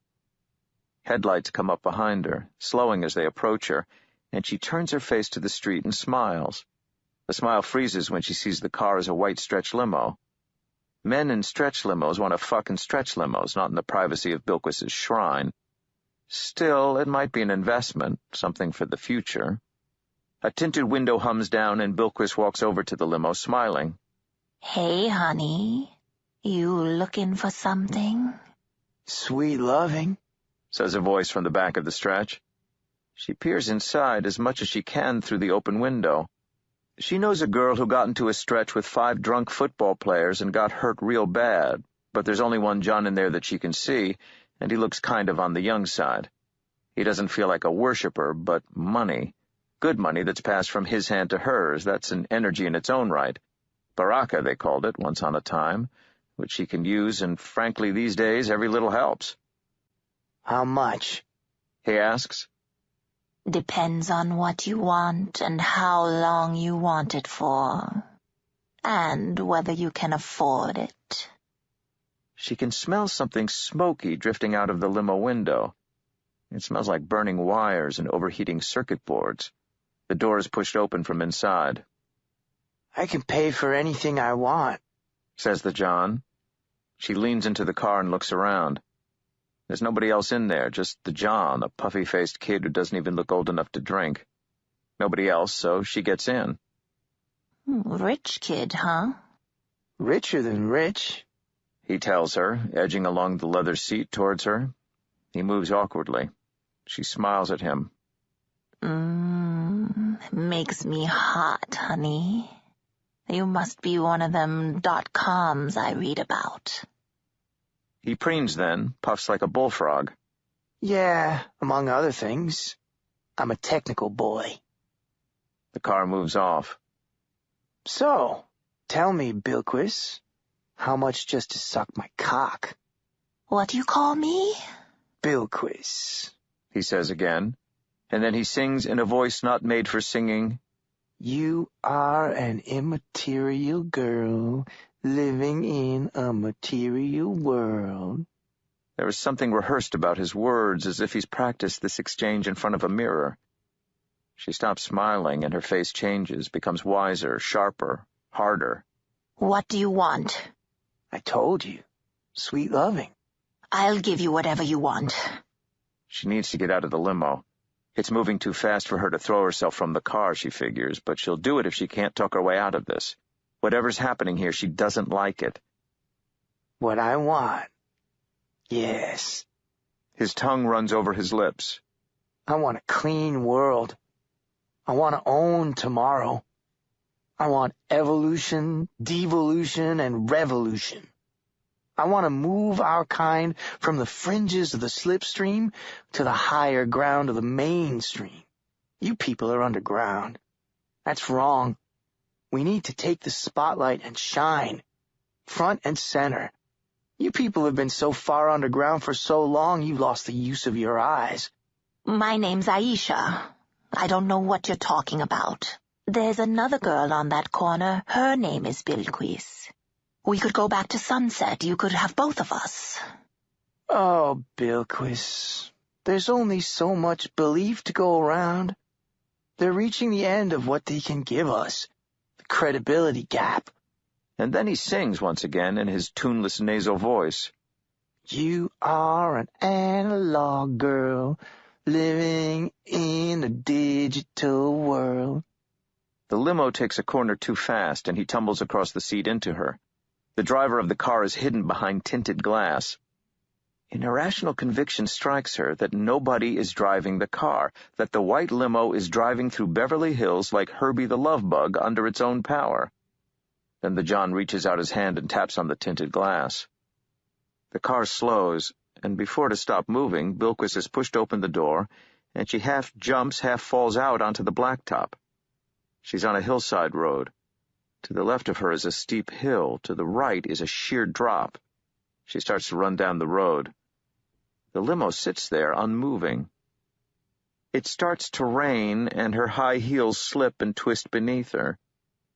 Headlights come up behind her, slowing as they approach her, and she turns her face to the street and smiles. The smile freezes when she sees the car as a white stretch limo. Men in stretch limos want to fuck in stretch limos, not in the privacy of Bilquis's shrine. Still, it might be an investment, something for the future. A tinted window hums down, and Bilquis walks over to the limo, smiling. Hey, honey, you looking for something? Sweet loving, says a voice from the back of the stretch. She peers inside as much as she can through the open window. She knows a girl who got into a stretch with 5 drunk football players and got hurt real bad, but there's only one John in there that she can see, and he looks kind of on the young side. He doesn't feel like a worshiper, but money. Good money that's passed from his hand to hers, that's an energy in its own right. Baraka, they called it, once on a time, which she can use, and frankly, these days, every little helps. How much? He asks. Depends on what you want and how long you want it for, and whether you can afford it. She can smell something smoky drifting out of the limo window. It smells like burning wires and overheating circuit boards. The door is pushed open from inside. I can pay for anything I want, says the John. She leans into the car and looks around. There's nobody else in there, just the John, a puffy-faced kid who doesn't even look old enough to drink. Nobody else, so she gets in. Rich kid, huh? Richer than rich, he tells her, edging along the leather seat towards her. He moves awkwardly. She smiles at him. Makes me hot, honey. You must be one of them .coms I read about. He preens then, puffs like a bullfrog. Yeah, among other things. I'm a technical boy. The car moves off. So, tell me, Bilquis, how much just to suck my cock? What do you call me? Bilquis, he says again, and then he sings in a voice not made for singing. You are an immaterial girl living in a material world. There is something rehearsed about his words, as if he's practiced this exchange in front of a mirror. She stops smiling, and her face changes, becomes wiser, sharper, harder. What do you want? I told you. Sweet loving. I'll give you whatever you want. She needs to get out of the limo. It's moving too fast for her to throw herself from the car, she figures, but she'll do it if she can't talk her way out of this. Whatever's happening here, she doesn't like it. What I want. Yes. His tongue runs over his lips. I want a clean world. I want to own tomorrow. I want evolution, devolution, and revolution. I want to move our kind from the fringes of the slipstream to the higher ground of the mainstream. You people are underground. That's wrong. We need to take the spotlight and shine, front and center. You people have been so far underground for so long you lost the use of your eyes. My name's Aisha. I don't know what you're talking about. There's another girl on that corner. Her name is Bilquis. We could go back to Sunset. You could have both of us. Oh, Bilquis, There's only so much belief to go around. They're reaching the end of what they can give us, the credibility gap. And then he sings once again in his tuneless nasal voice. You are an analog girl, living in a digital world. The limo takes a corner too fast, and he tumbles across the seat into her. The driver of the car is hidden behind tinted glass. An irrational conviction strikes her that nobody is driving the car, that the white limo is driving through Beverly Hills like Herbie the Love Bug under its own power. Then the John reaches out his hand and taps on the tinted glass. The car slows, and before it has stopped moving, Bilquis has pushed open the door, and she half jumps, half falls out onto the blacktop. She's on a hillside road. To the left of her is a steep hill. To the right is a sheer drop. She starts to run down the road. The limo sits there, unmoving. It starts to rain, and her high heels slip and twist beneath her.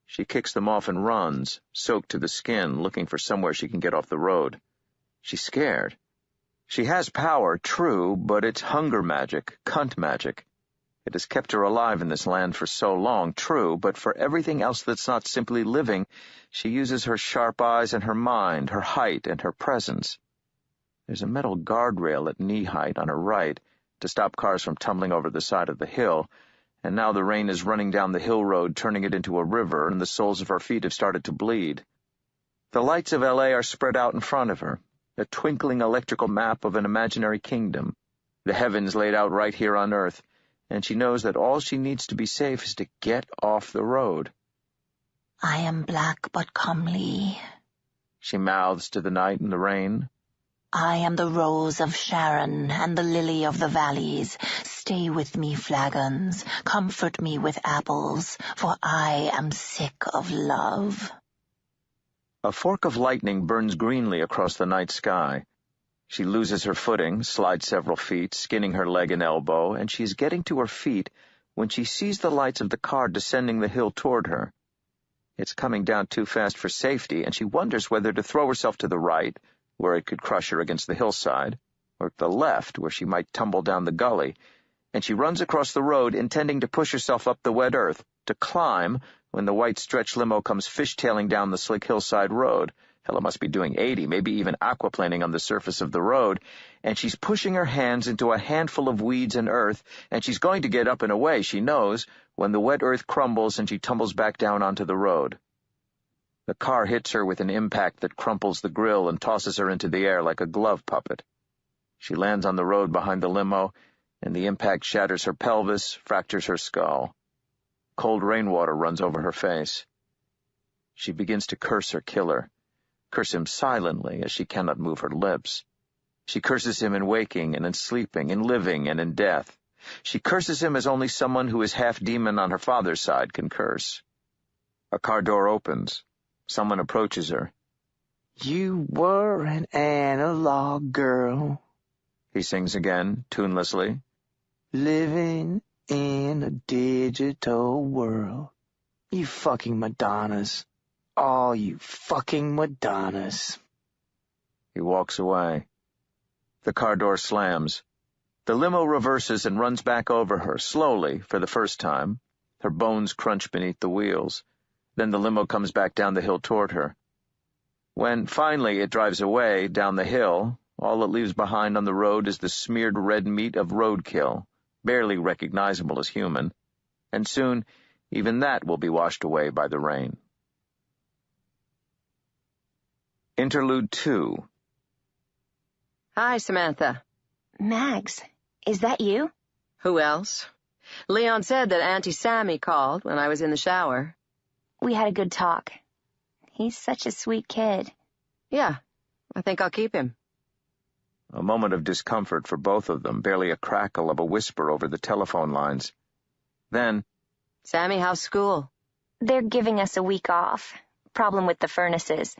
She kicks them off and runs, soaked to the skin, looking for somewhere she can get off the road. She's scared. She has power, true, but it's hunger magic, cunt magic. It has kept her alive in this land for so long, true, but for everything else that's not simply living, she uses her sharp eyes and her mind, her height and her presence. There's a metal guardrail at knee height on her right to stop cars from tumbling over the side of the hill, and now the rain is running down the hill road, turning it into a river, and the soles of her feet have started to bleed. The lights of L.A. are spread out in front of her, a twinkling electrical map of an imaginary kingdom, the heavens laid out right here on earth, and she knows that all she needs to be safe is to get off the road. I am black but comely, she mouths to the night and the rain. I am the rose of Sharon and the lily of the valleys. Stay with me, flagons, comfort me with apples, for I am sick of love. A fork of lightning burns greenly across the night sky. She loses her footing, slides several feet, skinning her leg and elbow, and she is getting to her feet when she sees the lights of the car descending the hill toward her. It's coming down too fast for safety, and she wonders whether to throw herself to the right, where it could crush her against the hillside, or to the left, where she might tumble down the gully, and she runs across the road, intending to push herself up the wet earth, to climb, when the white stretch limo comes fishtailing down the slick hillside road. Hell, it must be doing 80, maybe even aquaplaning on the surface of the road, and she's pushing her hands into a handful of weeds and earth, and she's going to get up and away, she knows, when the wet earth crumbles and she tumbles back down onto the road. The car hits her with an impact that crumples the grill and tosses her into the air like a glove puppet. She lands on the road behind the limo, and the impact shatters her pelvis, fractures her skull. Cold rainwater runs over her face. She begins to curse her killer, curse him silently as she cannot move her lips. She curses him in waking and in sleeping, in living and in death. She curses him as only someone who is half demon on her father's side can curse. A car door opens. Someone approaches her. You were an analog girl, he sings again, tunelessly. Living in a digital world. You fucking Madonnas. All you fucking Madonnas. He walks away. The car door slams. The limo reverses and runs back over her, slowly, for the first time. Her bones crunch beneath the wheels. Then the limo comes back down the hill toward her. When, finally, it drives away, down the hill, all it leaves behind on the road is the smeared red meat of roadkill, barely recognizable as human, and soon even that will be washed away by the rain. Interlude 2. Hi, Samantha. Mags, is that you? Who else? Leon said that Auntie Sammy called when I was in the shower. We had a good talk. He's such a sweet kid. Yeah, I think I'll keep him. A moment of discomfort for both of them, barely a crackle of a whisper over the telephone lines. Then, Sammy, how's school? They're giving us a week off. Problem with the furnaces.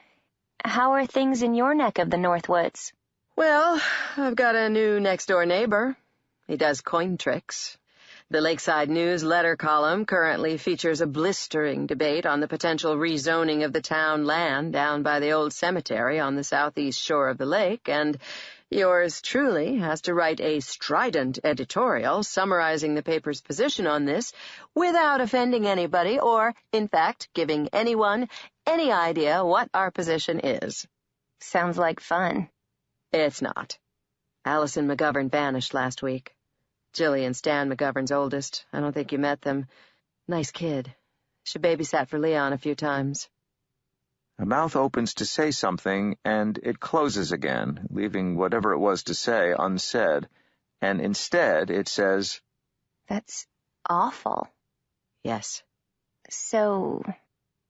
How are things in your neck of the Northwoods? Well, I've got a new next-door neighbor. He does coin tricks. The Lakeside News letter column currently features a blistering debate on the potential rezoning of the town land down by the old cemetery on the southeast shore of the lake, and Yours truly has to write a strident editorial summarizing the paper's position on this without offending anybody or, in fact, giving anyone any idea what our position is. Sounds like fun. It's not. Allison McGovern vanished last week. Jillian Stan McGovern's oldest. I don't think you met them. Nice kid. She babysat for Leon a few times. Her mouth opens to say something, and it closes again, leaving whatever it was to say unsaid, and instead it says, That's awful. Yes. So...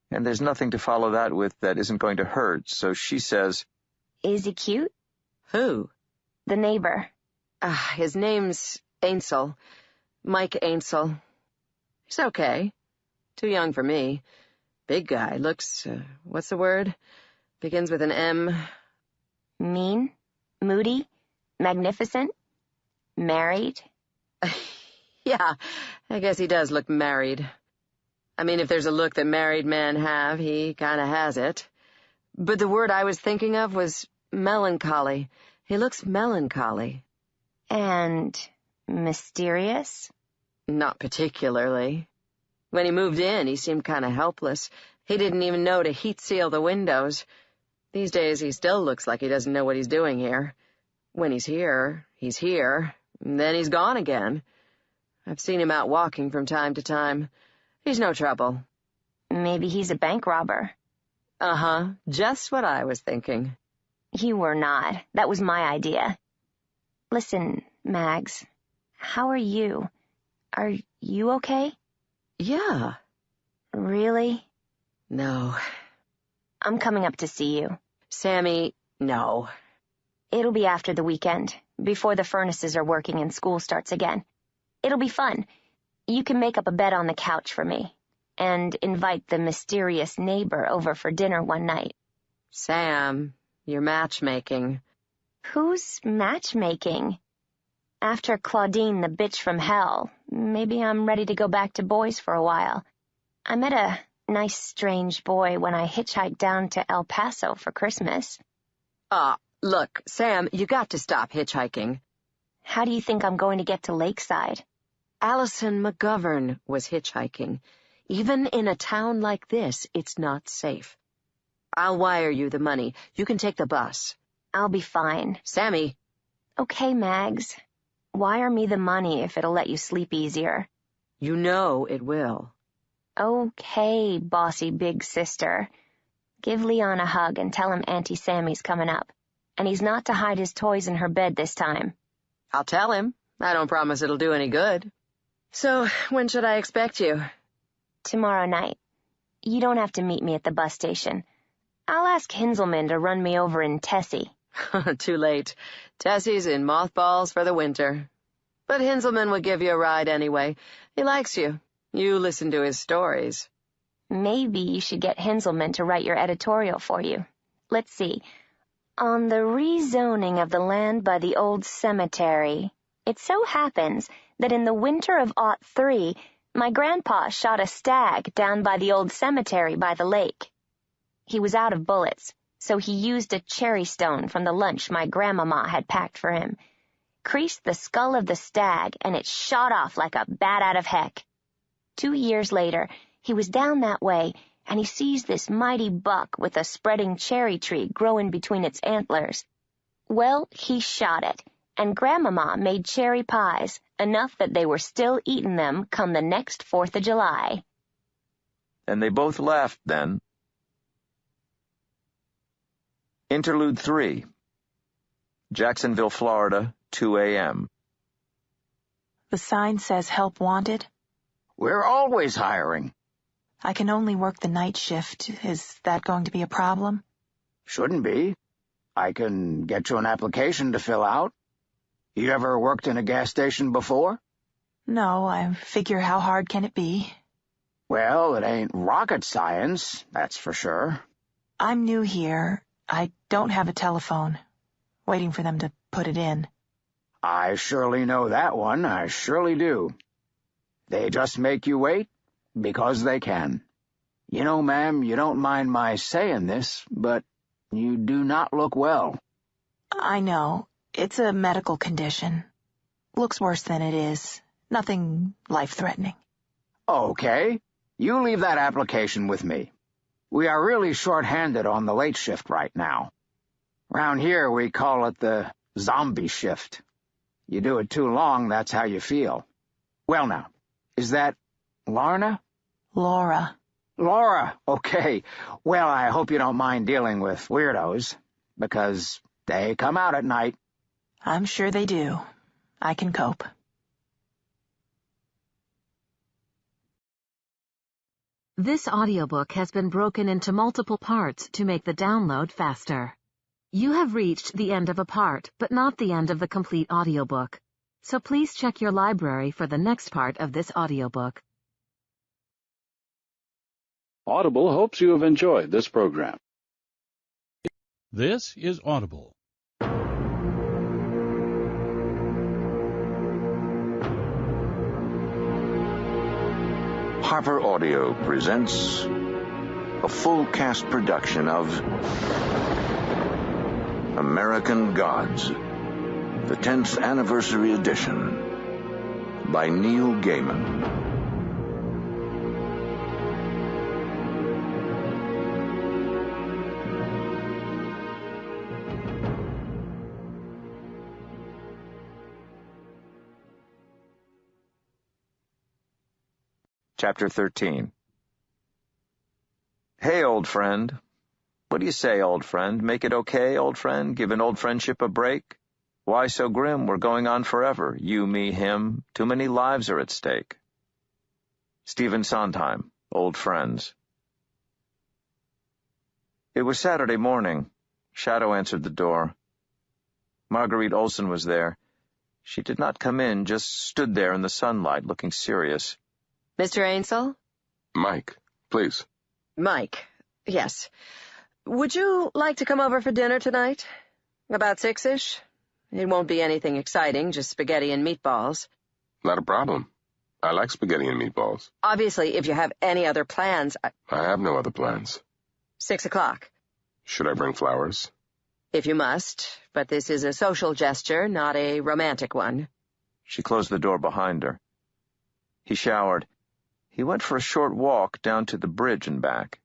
And there's nothing to follow that with that isn't going to hurt, so she says, Is he cute? Who? The neighbor. His name's Ainsel. Mike Ainsel. He's okay. Too young for me. Big guy. Looks, what's the word? Begins with an M. Mean? Moody? Magnificent? Married? Yeah, I guess he does look married. I mean, if there's a look that married men have, he kinda has it. But the word I was thinking of was melancholy. He looks melancholy. And mysterious? Not particularly. When he moved in, he seemed kinda helpless. He didn't even know to heat seal the windows. These days, he still looks like he doesn't know what he's doing here. When he's here, and then he's gone again. I've seen him out walking from time to time. He's no trouble. Maybe he's a bank robber. Uh-huh, just what I was thinking. You were not. That was my idea. Listen, Mags, how are you? Are you okay? Yeah. Really? No. I'm coming up to see you. Sammy, no. It'll be after the weekend, before the furnaces are working and school starts again. It'll be fun. You can make up a bed on the couch for me, and invite the mysterious neighbor over for dinner one night. Sam, you're matchmaking. Who's matchmaking? After Claudine the bitch from hell, maybe I'm ready to go back to boys for a while. I met a nice strange boy when I hitchhiked down to El Paso for Christmas. Look, Sam, you got to stop hitchhiking. How do you think I'm going to get to Lakeside? Allison McGovern was hitchhiking. Even in a town like this, it's not safe. I'll wire you the money. You can take the bus. I'll be fine. Sammy. Okay, Mags. Wire me the money if it'll let you sleep easier. You know it will. Okay, bossy big sister. Give Leon a hug and tell him Auntie Sammy's coming up. And he's not to hide his toys in her bed this time. I'll tell him. I don't promise it'll do any good. So, when should I expect you? Tomorrow night. You don't have to meet me at the bus station. I'll ask Hinzelman to run me over in Tessie. Too late. Tessie's in mothballs for the winter. But Hinzelman will give you a ride anyway. He likes you. You listen to his stories. Maybe you should get Hinzelman to write your editorial for you. Let's see. On the rezoning of the land by the old cemetery, it so happens that in the winter of '03, my grandpa shot a stag down by the old cemetery by the lake. He was out of bullets, so he used a cherry stone from the lunch my grandmama had packed for him, creased the skull of the stag, and it shot off like a bat out of heck. 2 years later, he was down that way, and he sees this mighty buck with a spreading cherry tree growing between its antlers. Well, he shot it, and Grandmama made cherry pies, enough that they were still eating them come the next 4th of July. And they both laughed then. Interlude 3. Jacksonville, Florida, 2 a.m. The sign says help wanted. We're always hiring. I can only work the night shift. Is that going to be a problem? Shouldn't be. I can get you an application to fill out. You ever worked in a gas station before? No, I figure how hard can it be? Well, it ain't rocket science, that's for sure. I'm new here. I don't have a telephone. Waiting for them to put it in. I surely know that one, I surely do. They just make you wait because they can. You know, ma'am, you don't mind my saying this, but you do not look well. I know. It's a medical condition. Looks worse than it is. Nothing life-threatening. Okay. You leave that application with me. We are really short-handed on the late shift right now. Round here, we call it the zombie shift. You do it too long, that's how you feel. Well now, is that Lorna? Laura. Laura, okay. Well, I hope you don't mind dealing with weirdos, because they come out at night. I'm sure they do. I can cope. This audiobook has been broken into multiple parts to make the download faster. You have reached the end of a part, but not the end of the complete audiobook. So please check your library for the next part of this audiobook. Audible hopes you have enjoyed this program. This is Audible. Harper Audio presents a full cast production of American Gods, the 10th Anniversary Edition, by Neil Gaiman. Chapter 13. Hey, old friend. What do you say, old friend? Make it okay, old friend? Give an old friendship a break? Why so grim? We're going on forever. You, me, him. Too many lives are at stake. Stephen Sondheim, Old Friends. It was Saturday morning. Shadow answered the door. Marguerite Olson was there. She did not come in, just stood there in the sunlight, looking serious. Mr. Ainsel? Mike, please. Mike, yes. Would you like to come over for dinner tonight? About 6-ish? It won't be anything exciting, just spaghetti and meatballs. Not a problem. I like spaghetti and meatballs. Obviously, if you have any other plans... I have no other plans. 6 o'clock. Should I bring flowers? If you must, but this is a social gesture, not a romantic one. She closed the door behind her. He showered. He went for a short walk down to the bridge and back.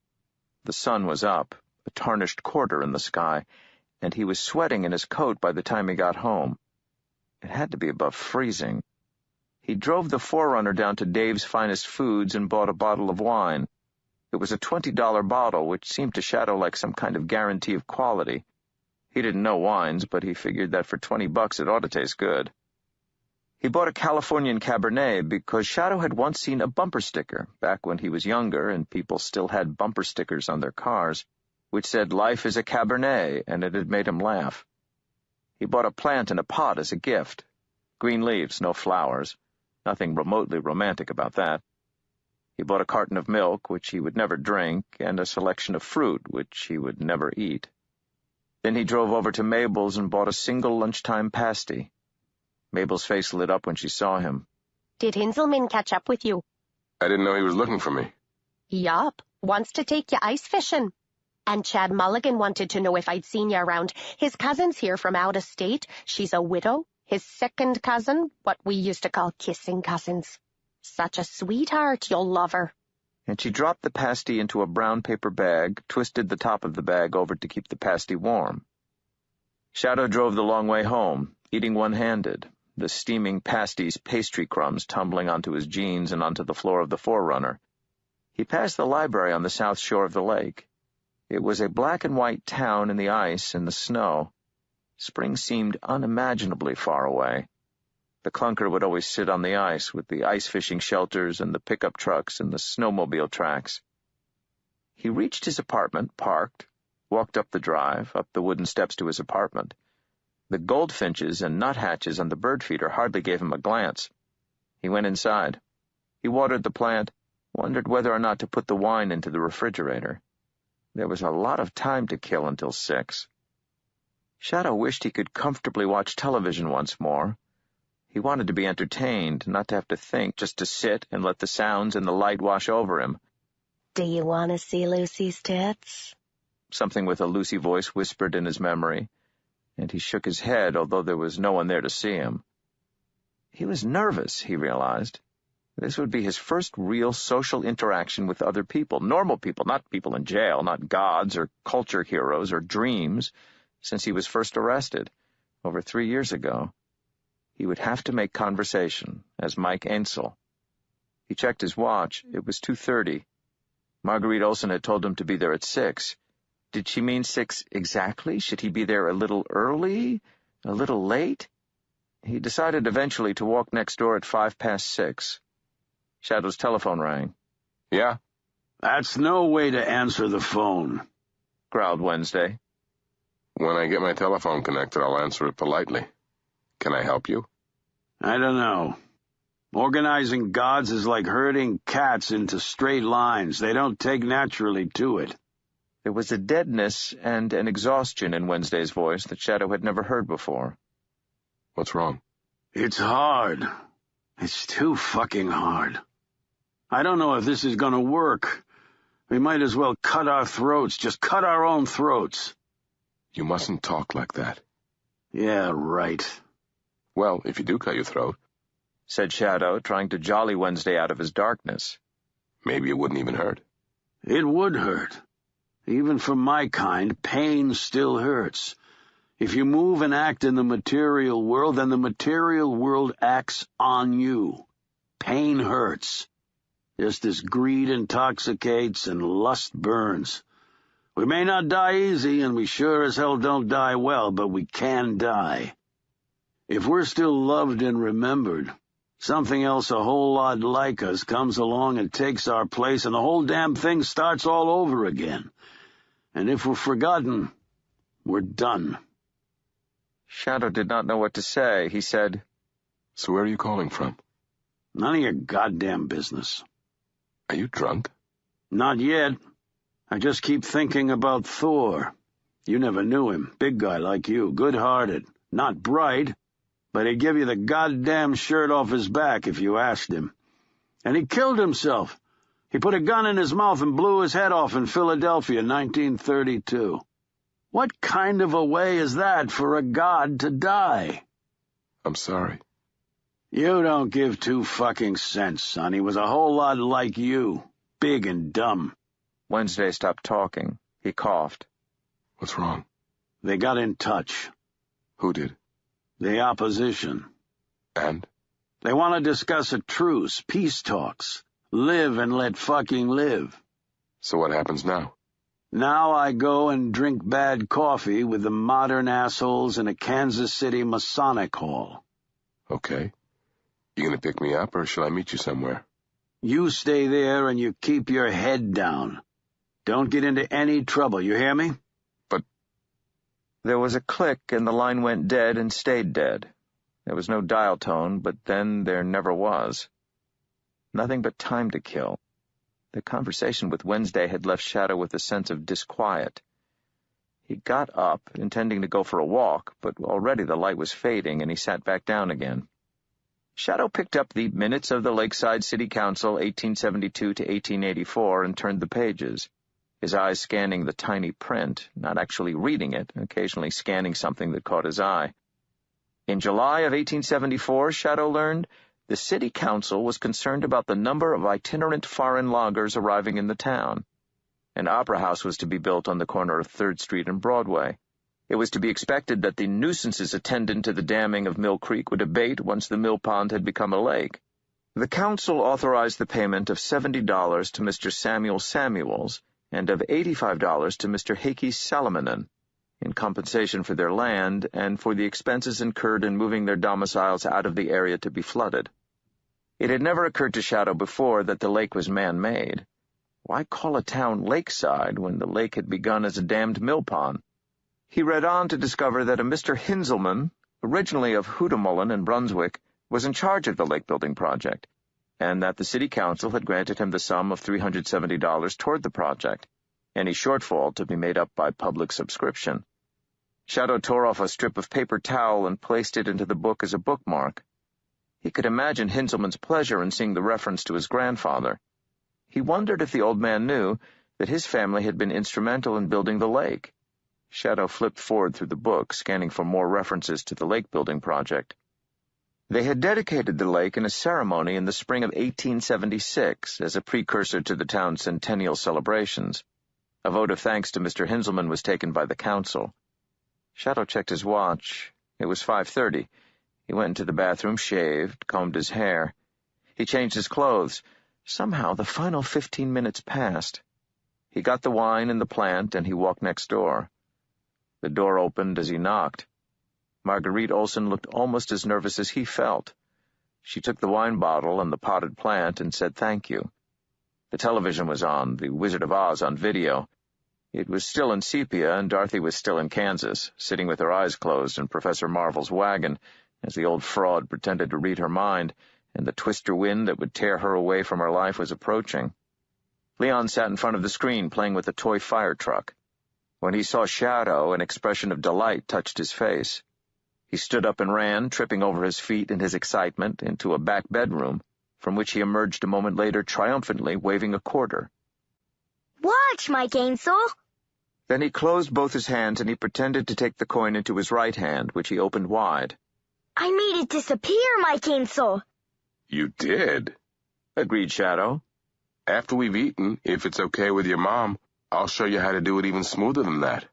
The sun was up, a tarnished quarter in the sky, and he was sweating in his coat by the time he got home. It had to be above freezing. He drove the Forerunner down to Dave's Finest Foods and bought a bottle of wine. It was a $20 bottle, which seemed to Shadow like some kind of guarantee of quality. He didn't know wines, but he figured that for $20 it ought to taste good. He bought a Californian Cabernet because Shadow had once seen a bumper sticker, back when he was younger and people still had bumper stickers on their cars, which said, "Life is a Cabernet," and it had made him laugh. He bought a plant in a pot as a gift. Green leaves, no flowers. Nothing remotely romantic about that. He bought a carton of milk, which he would never drink, and a selection of fruit, which he would never eat. Then he drove over to Mabel's and bought a single lunchtime pasty. Mabel's face lit up when she saw him. Did Hinzelman catch up with you? I didn't know he was looking for me. Yup. Wants to take you ice fishing. And Chad Mulligan wanted to know if I'd seen you around. His cousin's here from out of state. She's a widow. His second cousin, what we used to call kissing cousins. Such a sweetheart, you'll love her. And she dropped the pasty into a brown paper bag, twisted the top of the bag over to keep the pasty warm. Shadow drove the long way home, eating one-handed, the steaming pasty's pastry crumbs tumbling onto his jeans and onto the floor of the Forerunner. He passed the library on the south shore of the lake. It was a black-and-white town in the ice and the snow. Spring seemed unimaginably far away. The clunker would always sit on the ice with the ice-fishing shelters and the pickup trucks and the snowmobile tracks. He reached his apartment, parked, walked up the drive, up the wooden steps to his apartment. The goldfinches and nuthatches on the bird feeder hardly gave him a glance. He went inside. He watered the plant, wondered whether or not to put the wine into the refrigerator. There was a lot of time to kill until 6. Shadow wished he could comfortably watch television once more. He wanted to be entertained, not to have to think, just to sit and let the sounds and the light wash over him. Do you want to see Lucy's tits? Something with a Lucy voice whispered in his memory, and he shook his head, although there was no one there to see him. He was nervous, he realized. This would be his first real social interaction with other people, normal people, not people in jail, not gods or culture heroes or dreams, since he was first arrested, over 3 years ago. He would have to make conversation, as Mike Ainsel. He checked his watch. It was 2:30. Marguerite Olson had told him to be there at 6. Did she mean 6 exactly? Should he be there a little early? A little late? He decided eventually to walk next door at 6:05. Shadow's telephone rang. Yeah? That's no way to answer the phone, growled Wednesday. When I get my telephone connected, I'll answer it politely. Can I help you? I don't know. Organizing gods is like herding cats into straight lines. They don't take naturally to it. There was a deadness and an exhaustion in Wednesday's voice that Shadow had never heard before. What's wrong? It's hard. It's too fucking hard. I don't know if this is gonna work. We might as well cut our throats, just cut our own throats. You mustn't talk like that. Yeah, right. Well, if you do cut your throat, said Shadow, trying to jolly Wednesday out of his darkness. Maybe it wouldn't even hurt. It would hurt. Even for my kind, pain still hurts. If you move and act in the material world, then the material world acts on you. Pain hurts. Just as greed intoxicates and lust burns. We may not die easy, and we sure as hell don't die well, but we can die. If we're still loved and remembered, something else a whole lot like us comes along and takes our place, and the whole damn thing starts all over again. And if we're forgotten, we're done. Shadow did not know what to say. He said, So where are you calling from? None of your goddamn business. Are you drunk? Not yet. I just keep thinking about Thor. You never knew him. Big guy like you. Good-hearted. Not bright. But he'd give you the goddamn shirt off his back if you asked him. And he killed himself. He put a gun in his mouth and blew his head off in Philadelphia in 1932. What kind of a way is that for a god to die? I'm sorry. You don't give 2 fucking cents, son. He was a whole lot like you. Big and dumb. Wednesday stopped talking. He coughed. What's wrong? They got in touch. Who did? The opposition. And? They want to discuss a truce, peace talks. Live and let fucking live. So what happens now? Now I go and drink bad coffee with the modern assholes in a Kansas City Masonic hall. Okay. You gonna pick me up, or shall I meet you somewhere? You stay there and you keep your head down. Don't get into any trouble, you hear me? But... There was a click and the line went dead and stayed dead. There was no dial tone, but then there never was. Nothing but time to kill. The conversation with Wednesday had left Shadow with a sense of disquiet. He got up, intending to go for a walk, but already the light was fading and he sat back down again. Shadow picked up the Minutes of the Lakeside City Council, 1872 to 1884, and turned the pages, his eyes scanning the tiny print, not actually reading it, occasionally scanning something that caught his eye. In July of 1874, Shadow learned, the City Council was concerned about the number of itinerant foreign loggers arriving in the town. An opera house was to be built on the corner of 3rd Street and Broadway. It was to be expected that the nuisances attendant to the damming of Mill Creek would abate once the mill pond had become a lake. The council authorized the payment of $70 to Mr. Samuel Samuels and of $85 to Mr. Heikki Salamanen in compensation for their land and for the expenses incurred in moving their domiciles out of the area to be flooded. It had never occurred to Shadow before that the lake was man-made. Why call a town lakeside when the lake had begun as a dammed mill pond? He read on to discover that a Mr. Hinzelman, originally of Hootamullen in Brunswick, was in charge of the lake-building project, and that the city council had granted him the sum of $370 toward the project, any shortfall to be made up by public subscription. Shadow tore off a strip of paper towel and placed it into the book as a bookmark. He could imagine Hinzelman's pleasure in seeing the reference to his grandfather. He wondered if the old man knew that his family had been instrumental in building the lake. Shadow flipped forward through the book, scanning for more references to the lake-building project. They had dedicated the lake in a ceremony in the spring of 1876 as a precursor to the town's centennial celebrations. A vote of thanks to Mr. Hinzelman was taken by the council. Shadow checked his watch. It was 5:30. He went into the bathroom, shaved, combed his hair. He changed his clothes. Somehow the final 15 minutes passed. He got the wine and the plant, and he walked next door. The door opened as he knocked. Marguerite Olson looked almost as nervous as he felt. She took the wine bottle and the potted plant and said thank you. The television was on, The Wizard of Oz on video. It was still in sepia, and Dorothy was still in Kansas, sitting with her eyes closed in Professor Marvel's wagon, as the old fraud pretended to read her mind, and the twister wind that would tear her away from her life was approaching. Leon sat in front of the screen playing with a toy fire truck. When he saw Shadow, an expression of delight touched his face. He stood up and ran, tripping over his feet in his excitement, into a back bedroom, from which he emerged a moment later triumphantly, waving a quarter. Watch, Mike Ainsel! Then he closed both his hands and he pretended to take the coin into his right hand, which he opened wide. I made it disappear, Mike Ainsel! You did? Agreed Shadow. After we've eaten, if it's okay with your mom, I'll show you how to do it even smoother than that.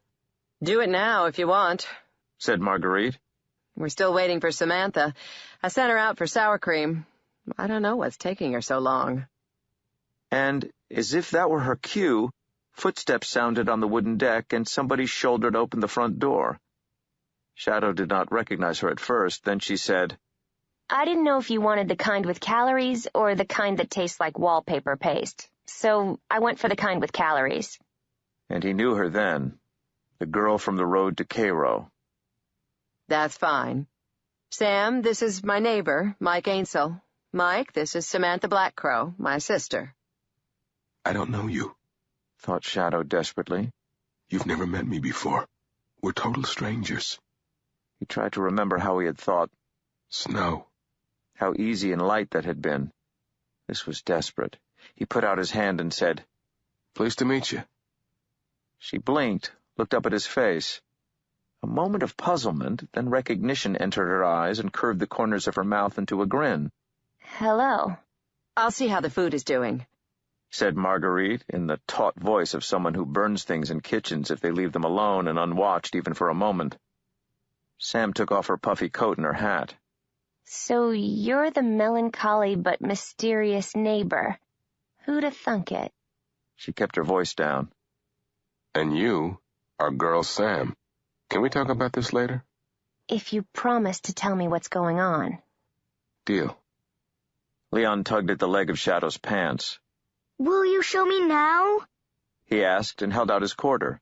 Do it now if you want, said Marguerite. We're still waiting for Samantha. I sent her out for sour cream. I don't know what's taking her so long. And, as if that were her cue, footsteps sounded on the wooden deck and somebody shouldered open the front door. Shadow did not recognize her at first. Then she said, I didn't know if you wanted the kind with calories or the kind that tastes like wallpaper paste, so I went for the kind with calories. And he knew her then, the girl from the road to Cairo. That's fine. Sam, this is my neighbor, Mike Ainsel. Mike, this is Samantha Blackcrow, my sister. I don't know you, thought Shadow desperately. You've never met me before. We're total strangers. He tried to remember how he had thought. Snow. How easy and light that had been. This was desperate. He put out his hand and said, Pleased to meet you. She blinked, looked up at his face. A moment of puzzlement, then recognition entered her eyes and curved the corners of her mouth into a grin. Hello. I'll see how the food is doing, said Marguerite, in the taut voice of someone who burns things in kitchens if they leave them alone and unwatched even for a moment. Sam took off her puffy coat and her hat. So you're the melancholy but mysterious neighbor. Who'da thunk it? She kept her voice down. And you are girl Sam. Can we talk about this later? If you promise to tell me what's going on. Deal. Leon tugged at the leg of Shadow's pants. Will you show me now? He asked and held out his quarter.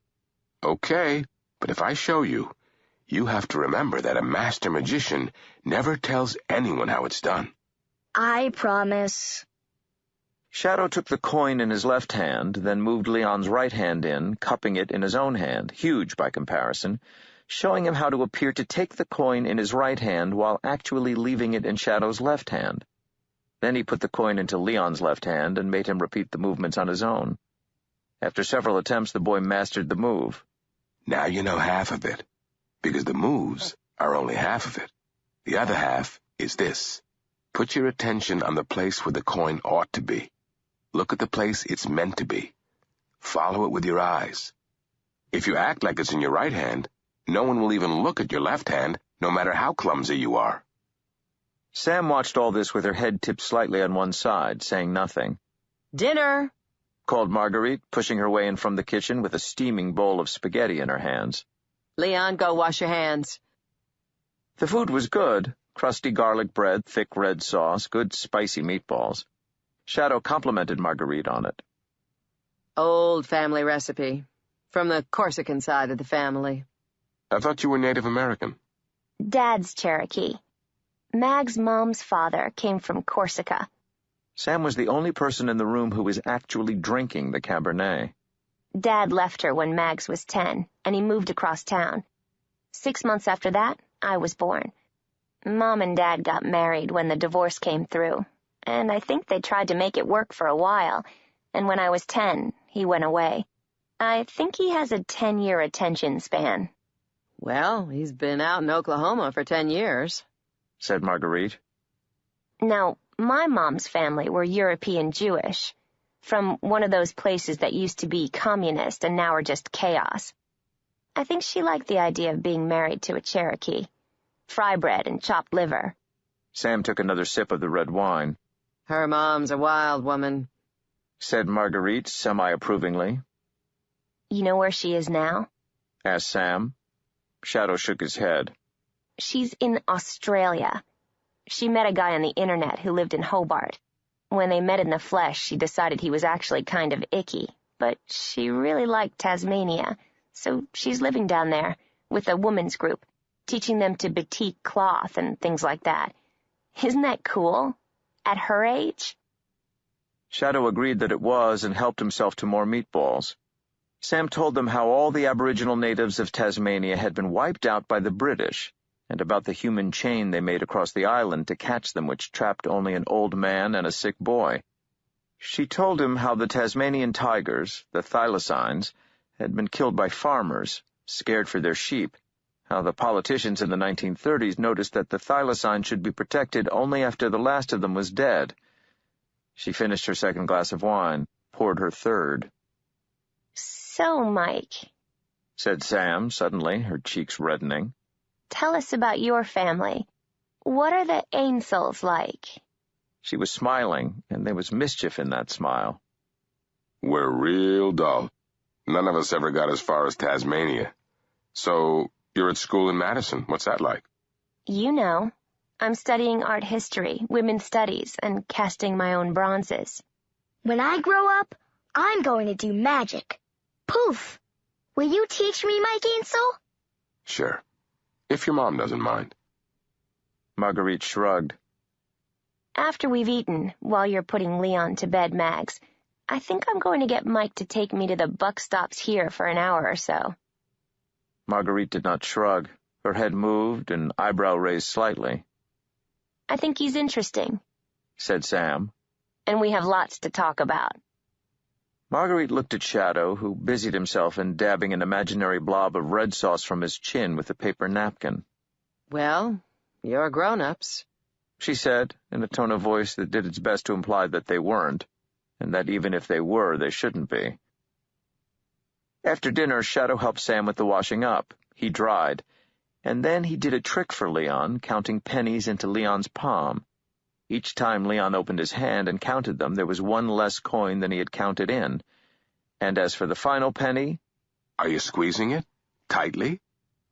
Okay, but if I show you, you have to remember that a master magician never tells anyone how it's done. I promise. Shadow took the coin in his left hand, then moved Leon's right hand in, cupping it in his own hand, huge by comparison, showing him how to appear to take the coin in his right hand while actually leaving it in Shadow's left hand. Then he put the coin into Leon's left hand and made him repeat the movements on his own. After several attempts, the boy mastered the move. Now you know half of it, because the moves are only half of it. The other half is this. Put your attention on the place where the coin ought to be. Look at the place it's meant to be. Follow it with your eyes. If you act like it's in your right hand, no one will even look at your left hand, no matter how clumsy you are. Sam watched all this with her head tipped slightly on one side, saying nothing. Dinner, called Marguerite, pushing her way in from the kitchen with a steaming bowl of spaghetti in her hands. Leon, go wash your hands. The food was good. Crusty garlic bread, thick red sauce, good spicy meatballs. Shadow complimented Marguerite on it. Old family recipe. From the Corsican side of the family. I thought you were Native American. Dad's Cherokee. Mag's mom's father came from Corsica. Sam was the only person in the room who was actually drinking the Cabernet. Dad left her when Mags was 10, and he moved across town. 6 months after that, I was born. Mom and Dad got married when the divorce came through, and I think they tried to make it work for a while, and when I was 10, he went away. I think he has a 10-year attention span. Well, he's been out in Oklahoma for 10 years, said Marguerite. Now, my mom's family were European Jewish, from one of those places that used to be communist and now are just chaos. I think she liked the idea of being married to a Cherokee. Fry bread and chopped liver. Sam took another sip of the red wine. Her mom's a wild woman, said Marguerite semi-approvingly. You know where she is now? Asked Sam. Shadow shook his head. She's in Australia. She met a guy on the internet who lived in Hobart. When they met in the flesh, she decided he was actually kind of icky, but she really liked Tasmania, so she's living down there with a women's group, teaching them to batik cloth and things like that. Isn't that cool? At her age? Shadow agreed that it was and helped himself to more meatballs. Sam told them how all the Aboriginal natives of Tasmania had been wiped out by the British, and about the human chain they made across the island to catch them, which trapped only an old man and a sick boy. She told him how the Tasmanian tigers, the thylacines, had been killed by farmers, scared for their sheep, how the politicians in the 1930s noticed that the thylacine should be protected only after the last of them was dead. She finished her second glass of wine, poured her third. So, Mike, said Sam suddenly, her cheeks reddening. Tell us about your family. What are the Ainsells like? She was smiling, and there was mischief in that smile. We're real dull. None of us ever got as far as Tasmania. So, you're at school in Madison. What's that like? You know. I'm studying art history, women's studies, and casting my own bronzes. When I grow up, I'm going to do magic. Poof! Will you teach me, Mike Ainsel? Sure. If your mom doesn't mind. Marguerite shrugged. After we've eaten, while you're putting Leon to bed, Mags, I think I'm going to get Mike to take me to the buck stops here for an hour or so. Marguerite did not shrug. Her head moved and eyebrow raised slightly. I think he's interesting, said Sam. And we have lots to talk about. Marguerite looked at Shadow, who busied himself in dabbing an imaginary blob of red sauce from his chin with a paper napkin. Well, you're grown-ups, she said, in a tone of voice that did its best to imply that they weren't, and that even if they were, they shouldn't be. After dinner, Shadow helped Sam with the washing up. He dried, and then he did a trick for Leon, counting pennies into Leon's palm. Each time Leon opened his hand and counted them, there was one less coin than he had counted in. And as for the final penny... Are you squeezing it? Tightly?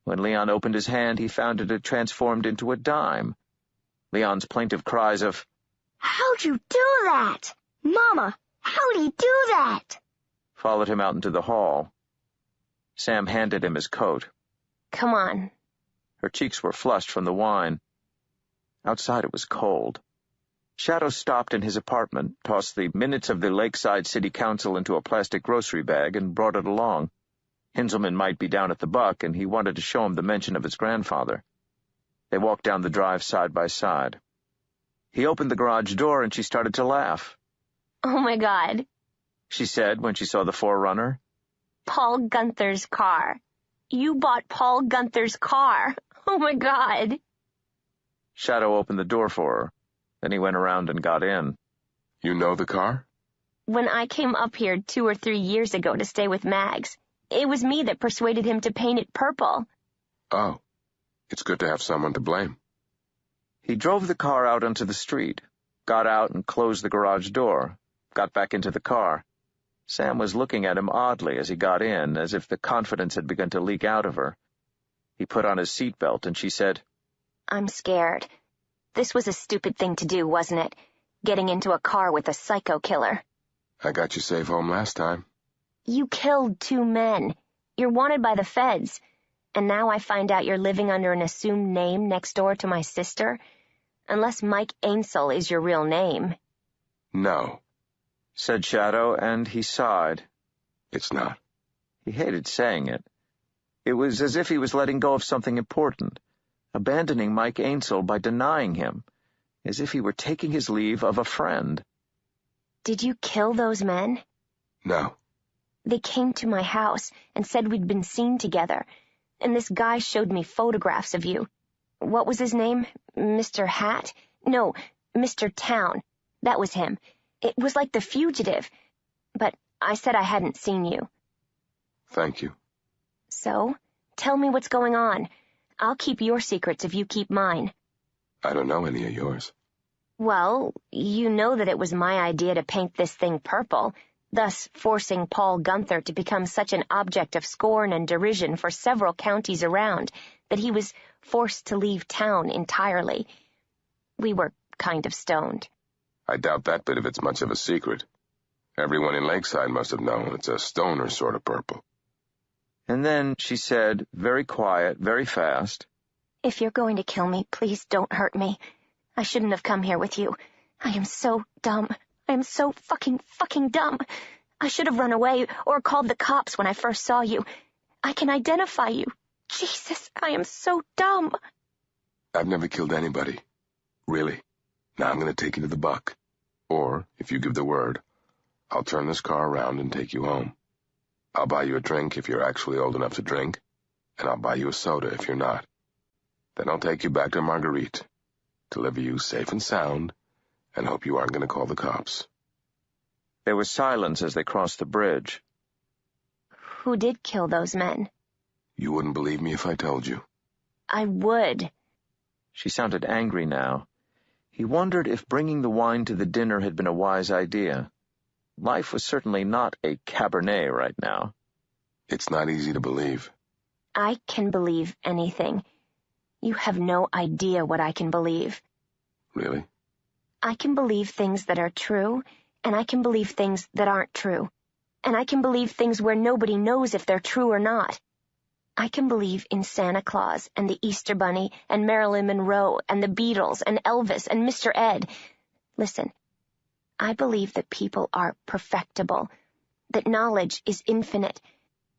When Leon opened his hand, he found it had transformed into a dime. Leon's plaintive cries of, "How'd you do that? Mama, how'd he do that?" followed him out into the hall. Sam handed him his coat. Come on. Her cheeks were flushed from the wine. Outside it was cold. Shadow stopped in his apartment, tossed the minutes of the Lakeside City Council into a plastic grocery bag, and brought it along. Hinzelman might be down at the Buck, and he wanted to show him the mention of his grandfather. They walked down the drive side by side. He opened the garage door, and she started to laugh. Oh, my God, she said when she saw the 4Runner. Paul Gunther's car. You bought Paul Gunther's car. Oh, my God. Shadow opened the door for her. Then he went around and got in. You know the car? When I came up here 2 or 3 years ago to stay with Mags, it was me that persuaded him to paint it purple. Oh, it's good to have someone to blame. He drove the car out onto the street, got out and closed the garage door, got back into the car. Sam was looking at him oddly as he got in, as if the confidence had begun to leak out of her. He put on his seatbelt, and she said, I'm scared. This was a stupid thing to do, wasn't it? Getting into a car with a psycho killer. I got you safe home last time. You killed 2 men. You're wanted by the feds. And now I find out you're living under an assumed name next door to my sister. Unless Mike Ainsel is your real name. No, said Shadow, and he sighed. It's not. He hated saying it. It was as if he was letting go of something important, abandoning Mike Ainsel by denying him, as if he were taking his leave of a friend. Did you kill those men? No. They came to my house and said we'd been seen together, and this guy showed me photographs of you. What was his name? Mr. Hat? No, Mr. Town. That was him. It was like The Fugitive. But I said I hadn't seen you. Thank you. So, tell me what's going on. I'll keep your secrets if you keep mine. I don't know any of yours. Well, you know that it was my idea to paint this thing purple, thus forcing Paul Gunther to become such an object of scorn and derision for several counties around that he was forced to leave town entirely. We were kind of stoned. I doubt that bit of it's much of a secret. Everyone in Lakeside must have known it's a stoner sort of purple. And then she said, very quiet, very fast, If you're going to kill me, please don't hurt me. I shouldn't have come here with you. I am so dumb. I am so fucking dumb. I should have run away or called the cops when I first saw you. I can identify you. Jesus, I am so dumb. I've never killed anybody. Really. Now I'm going to take you to the Buck. Or, if you give the word, I'll turn this car around and take you home. I'll buy you a drink if you're actually old enough to drink, and I'll buy you a soda if you're not. Then I'll take you back to Marguerite, deliver you safe and sound, and hope you aren't going to call the cops. There was silence as they crossed the bridge. Who did kill those men? You wouldn't believe me if I told you. I would. She sounded angry now. He wondered if bringing the wine to the dinner had been a wise idea. Life was certainly not a Cabernet right now. It's not easy to believe. I can believe anything. You have no idea what I can believe. Really? I can believe things that are true, and I can believe things that aren't true. And I can believe things where nobody knows if they're true or not. I can believe in Santa Claus and the Easter Bunny and Marilyn Monroe and the Beatles and Elvis and Mr. Ed. Listen, I believe that people are perfectible, that knowledge is infinite,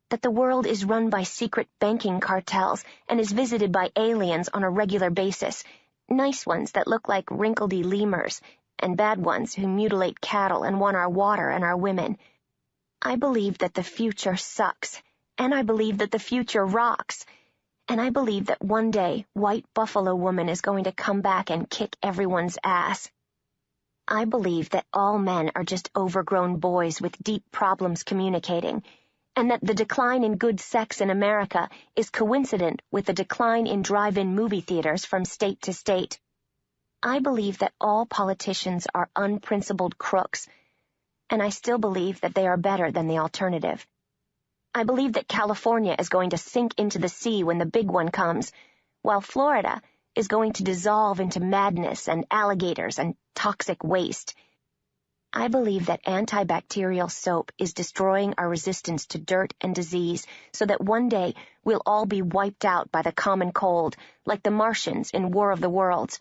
that the world is run by secret banking cartels and is visited by aliens on a regular basis, nice ones that look like wrinkledy lemurs, and bad ones who mutilate cattle and want our water and our women. I believe that the future sucks, and I believe that the future rocks, and I believe that one day White Buffalo Woman is going to come back and kick everyone's ass. I believe that all men are just overgrown boys with deep problems communicating, and that the decline in good sex in America is coincident with the decline in drive-in movie theaters from state to state. I believe that all politicians are unprincipled crooks, and I still believe that they are better than the alternative. I believe that California is going to sink into the sea when the big one comes, while Florida is going to dissolve into madness and alligators and toxic waste. I believe that antibacterial soap is destroying our resistance to dirt and disease so that one day we'll all be wiped out by the common cold, like the Martians in War of the Worlds.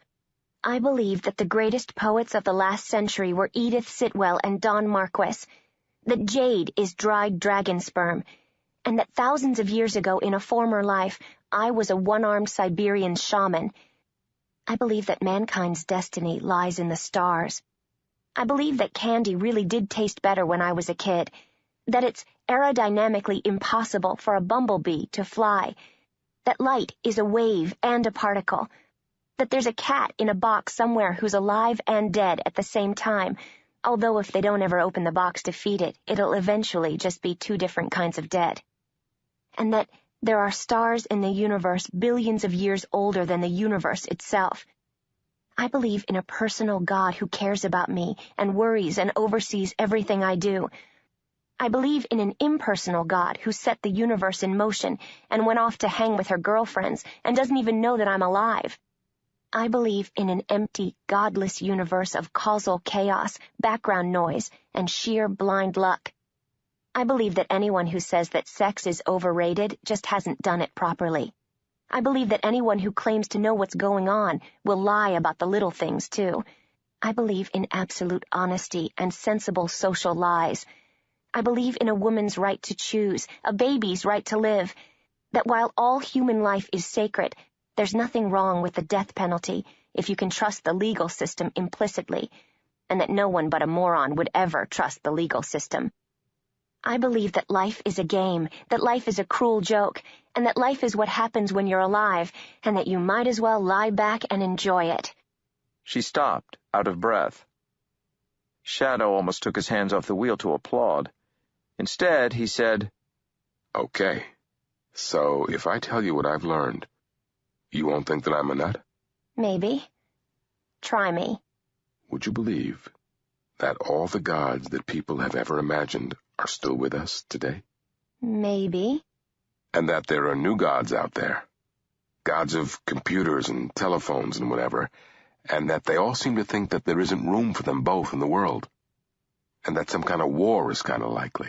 I believe that the greatest poets of the last century were Edith Sitwell and Don Marquis, that jade is dried dragon sperm, and that thousands of years ago in a former life I was a one-armed Siberian shaman. I believe that mankind's destiny lies in the stars. I believe that candy really did taste better when I was a kid, that it's aerodynamically impossible for a bumblebee to fly, that light is a wave and a particle, that there's a cat in a box somewhere who's alive and dead at the same time, although if they don't ever open the box to feed it, it'll eventually just be two different kinds of dead. And that there are stars in the universe billions of years older than the universe itself. I believe in a personal God who cares about me and worries and oversees everything I do. I believe in an impersonal God who set the universe in motion and went off to hang with her girlfriends and doesn't even know that I'm alive. I believe in an empty, godless universe of causal chaos, background noise, and sheer blind luck. I believe that anyone who says that sex is overrated just hasn't done it properly. I believe that anyone who claims to know what's going on will lie about the little things, too. I believe in absolute honesty and sensible social lies. I believe in a woman's right to choose, a baby's right to live, that while all human life is sacred, there's nothing wrong with the death penalty if you can trust the legal system implicitly, and that no one but a moron would ever trust the legal system. I believe that life is a game, that life is a cruel joke, and that life is what happens when you're alive, and that you might as well lie back and enjoy it. She stopped, out of breath. Shadow almost took his hands off the wheel to applaud. Instead, he said, Okay, so if I tell you what I've learned, you won't think that I'm a nut? Maybe. Try me. Would you believe that all the gods that people have ever imagined are still with us today? Maybe. And that there are new gods out there, gods of computers and telephones and whatever, and that they all seem to think that there isn't room for them both in the world, and that some kind of war is kind of likely.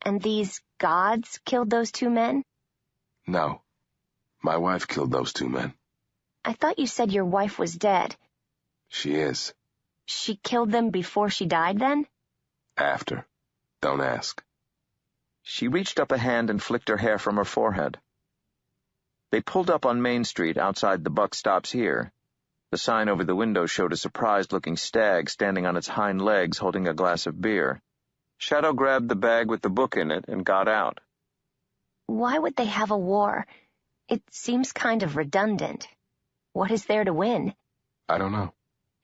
And these gods killed those two men? No. My wife killed those two men. I thought you said your wife was dead. She is. She killed them before she died, then? After. Don't ask. She reached up a hand and flicked her hair from her forehead. They pulled up on Main Street outside the Buck Stops Here. The sign over the window showed a surprised-looking stag standing on its hind legs holding a glass of beer. Shadow grabbed the bag with the book in it and got out. Why would they have a war? It seems kind of redundant. What is there to win? I don't know.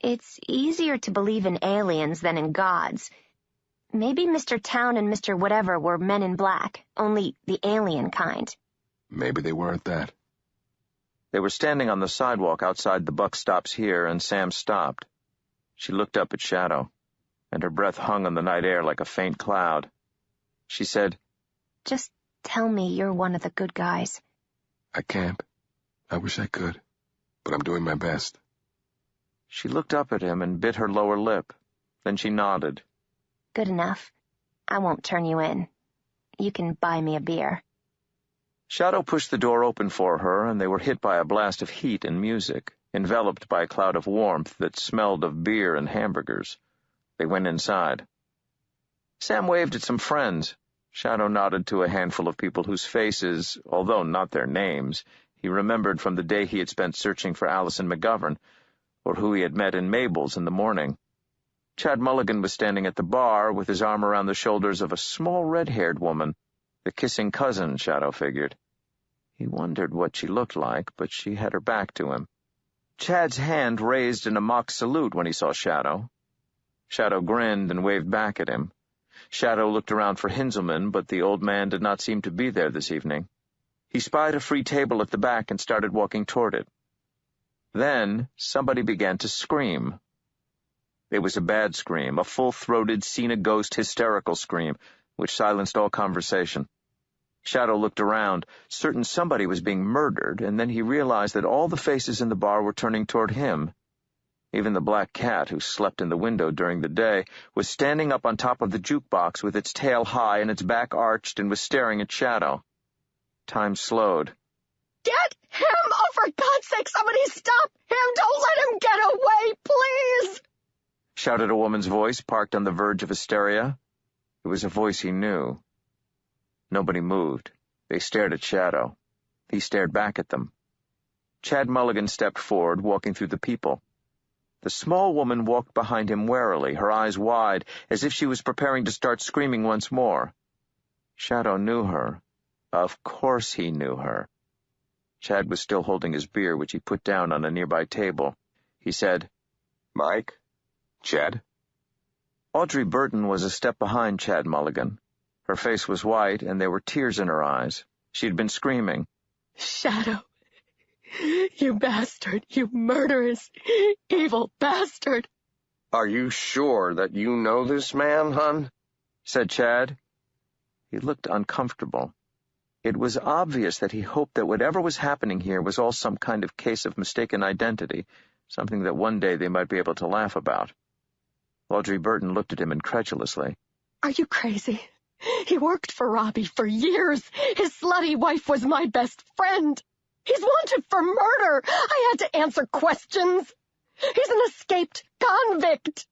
It's easier to believe in aliens than in gods. Maybe Mr. Town and Mr. Whatever were men in black, only the alien kind. Maybe they were at that. They were standing on the sidewalk outside the Buck Stops Here, and Sam stopped. She looked up at Shadow, and her breath hung on the night air like a faint cloud. She said, Just tell me you're one of the good guys. I can't. I wish I could, but I'm doing my best. She looked up at him and bit her lower lip. Then she nodded. Good enough. I won't turn you in. You can buy me a beer. Shadow pushed the door open for her, and they were hit by a blast of heat and music, enveloped by a cloud of warmth that smelled of beer and hamburgers. They went inside. Sam waved at some friends. Shadow nodded to a handful of people whose faces, although not their names, he remembered from the day he had spent searching for Allison McGovern, or who he had met in Mabel's in the morning. Chad Mulligan was standing at the bar with his arm around the shoulders of a small red-haired woman, the kissing cousin, Shadow figured. He wondered what she looked like, but she had her back to him. Chad's hand raised in a mock salute when he saw Shadow. Shadow grinned and waved back at him. Shadow looked around for Hinzelman, but the old man did not seem to be there this evening. He spied a free table at the back and started walking toward it. Then somebody began to scream. It was a bad scream, a full-throated, seen-a-ghost hysterical scream, which silenced all conversation. Shadow looked around, certain somebody was being murdered, and then he realized that all the faces in the bar were turning toward him. Even the black cat, who slept in the window during the day, was standing up on top of the jukebox with its tail high and its back arched and was staring at Shadow. Time slowed. Get him! Oh, for God's sake, somebody stop him! Don't let him get away, please! Shouted a woman's voice, parked on the verge of hysteria. It was a voice he knew. Nobody moved. They stared at Shadow. He stared back at them. Chad Mulligan stepped forward, walking through the people. The small woman walked behind him warily, her eyes wide, as if she was preparing to start screaming once more. Shadow knew her. Of course he knew her. Chad was still holding his beer, which he put down on a nearby table. He said, Mike? Chad? Audrey Burton was a step behind Chad Mulligan. Her face was white, and there were tears in her eyes. She had been screaming. Shadow, you bastard, you murderous, evil bastard. Are you sure that you know this man, hon? Said Chad. He looked uncomfortable. It was obvious that he hoped that whatever was happening here was all some kind of case of mistaken identity, something that one day they might be able to laugh about. Audrey Burton looked at him incredulously. Are you crazy? He worked for Robbie for years. His slutty wife was my best friend. He's wanted for murder. I had to answer questions. He's an escaped convict.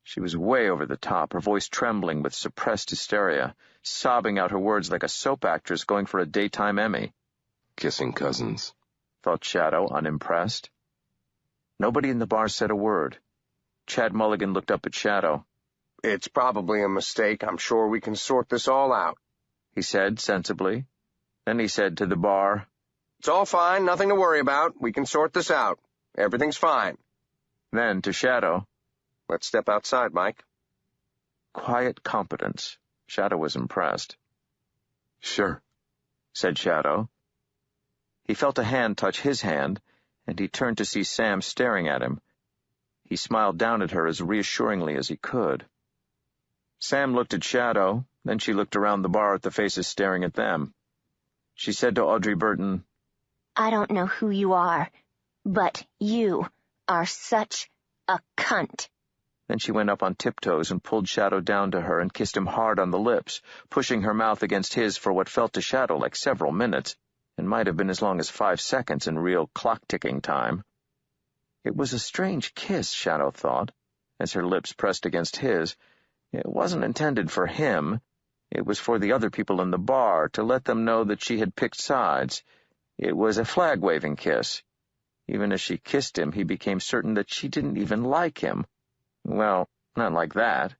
She was way over the top, her voice trembling with suppressed hysteria, sobbing out her words like a soap actress going for a daytime Emmy. Kissing cousins, thought Shadow, unimpressed. Nobody in the bar said a word. Chad Mulligan looked up at Shadow. It's probably a mistake. I'm sure we can sort this all out, he said sensibly. Then he said to the bar, It's all fine, nothing to worry about. We can sort this out. Everything's fine. Then to Shadow, Let's step outside, Mike. Quiet competence. Shadow was impressed. Sure, said Shadow. He felt a hand touch his hand, and he turned to see Sam staring at him. He smiled down at her as reassuringly as he could. Sam looked at Shadow, then she looked around the bar at the faces staring at them. She said to Audrey Burton, I don't know who you are, but you are such a cunt. Then she went up on tiptoes and pulled Shadow down to her and kissed him hard on the lips, pushing her mouth against his for what felt to Shadow like several minutes, and might have been as long as 5 seconds in real clock-ticking time. It was a strange kiss, Shadow thought, as her lips pressed against his. It wasn't intended for him. It was for the other people in the bar, to let them know that she had picked sides. It was a flag-waving kiss. Even as she kissed him, he became certain that she didn't even like him. Well, not like that.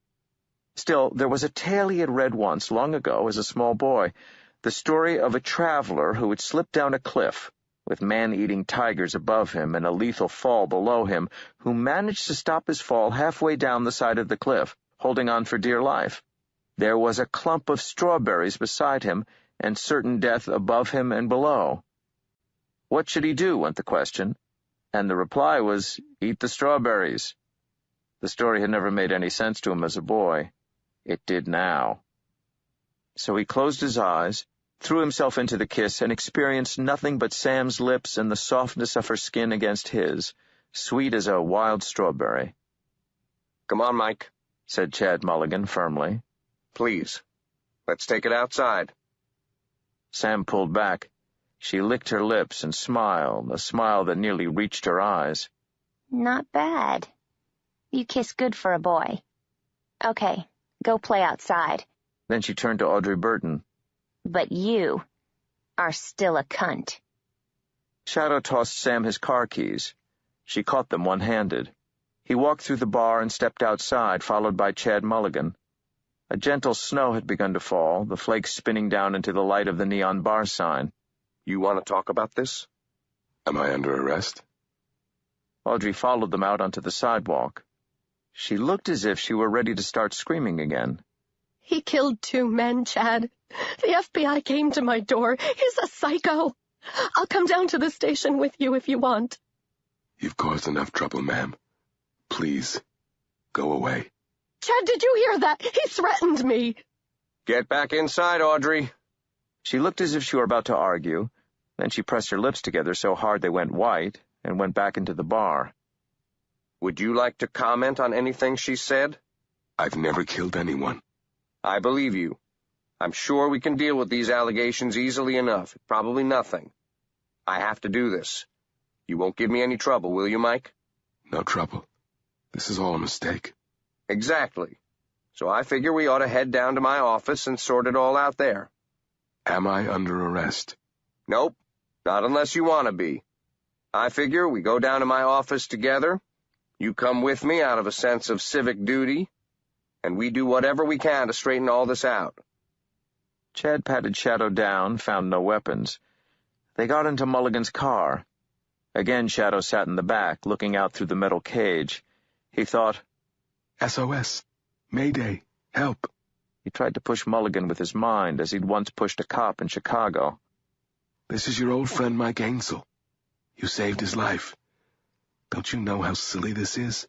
Still, there was a tale he had read once, long ago, as a small boy, the story of a traveler who had slipped down a cliff, with man-eating tigers above him and a lethal fall below him, who managed to stop his fall halfway down the side of the cliff, holding on for dear life. There was a clump of strawberries beside him, and certain death above him and below. What should he do, went the question, and the reply was, eat the strawberries. The story had never made any sense to him as a boy. It did now. So he closed his eyes, threw himself into the kiss, and experienced nothing but Sam's lips and the softness of her skin against his, sweet as a wild strawberry. Come on, Mike, said Chad Mulligan firmly. Please, let's take it outside. Sam pulled back. She licked her lips and smiled, a smile that nearly reached her eyes. Not bad. You kiss good for a boy. Okay, go play outside. Then she turned to Audrey Burton. But you are still a cunt. Shadow tossed Sam his car keys. She caught them one-handed. He walked through the bar and stepped outside, followed by Chad Mulligan. A gentle snow had begun to fall, the flakes spinning down into the light of the neon bar sign. You want to talk about this? Am I under arrest? Audrey followed them out onto the sidewalk. She looked as if she were ready to start screaming again. He killed 2 men, Chad. The FBI came to my door. He's a psycho. I'll come down to the station with you if you want. You've caused enough trouble, ma'am. Please, go away. Chad, did you hear that? He threatened me. Get back inside, Audrey. She looked as if she were about to argue. Then she pressed her lips together so hard they went white and went back into the bar. Would you like to comment on anything she said? I've never killed anyone. I believe you. I'm sure we can deal with these allegations easily enough. Probably nothing. I have to do this. You won't give me any trouble, will you, Mike? No trouble. This is all a mistake. Exactly. So I figure we ought to head down to my office and sort it all out there. Am I under arrest? Nope. Not unless you want to be. I figure we go down to my office together. You come with me out of a sense of civic duty, and we do whatever we can to straighten all this out. Chad patted Shadow down, found no weapons. They got into Mulligan's car. Again Shadow sat in the back, looking out through the metal cage. He thought, SOS. Mayday. Help. He tried to push Mulligan with his mind, as he'd once pushed a cop in Chicago. This is your old friend Mike Ainsel. You saved his life. Don't you know how silly this is?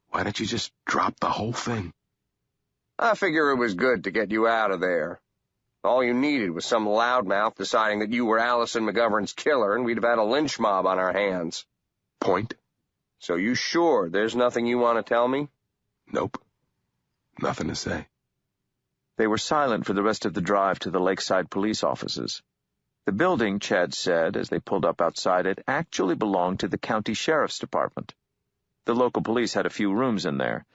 Why don't you just drop the whole thing? I figure it was good to get you out of there. All you needed was some loudmouth deciding that you were Allison McGovern's killer, and we'd have had a lynch mob on our hands. Point? So you sure there's nothing you want to tell me? Nope. Nothing to say. They were silent for the rest of the drive to the Lakeside police offices. The building, Chad said, as they pulled up outside it, actually belonged to the county sheriff's department. The local police had a few rooms in there.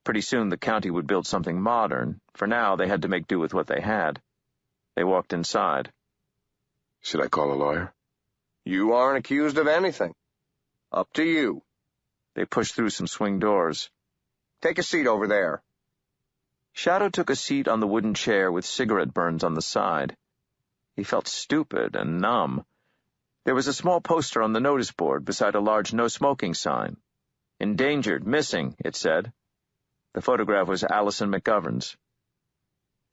Pretty soon the county would build something modern. For now, they had to make do with what they had. They walked inside. Should I call a lawyer? You aren't accused of anything. Up to you. They pushed through some swing doors. Take a seat over there. Shadow took a seat on the wooden chair with cigarette burns on the side. He felt stupid and numb. There was a small poster on the notice board beside a large no-smoking sign. Endangered, missing, it said. The photograph was Allison McGovern's.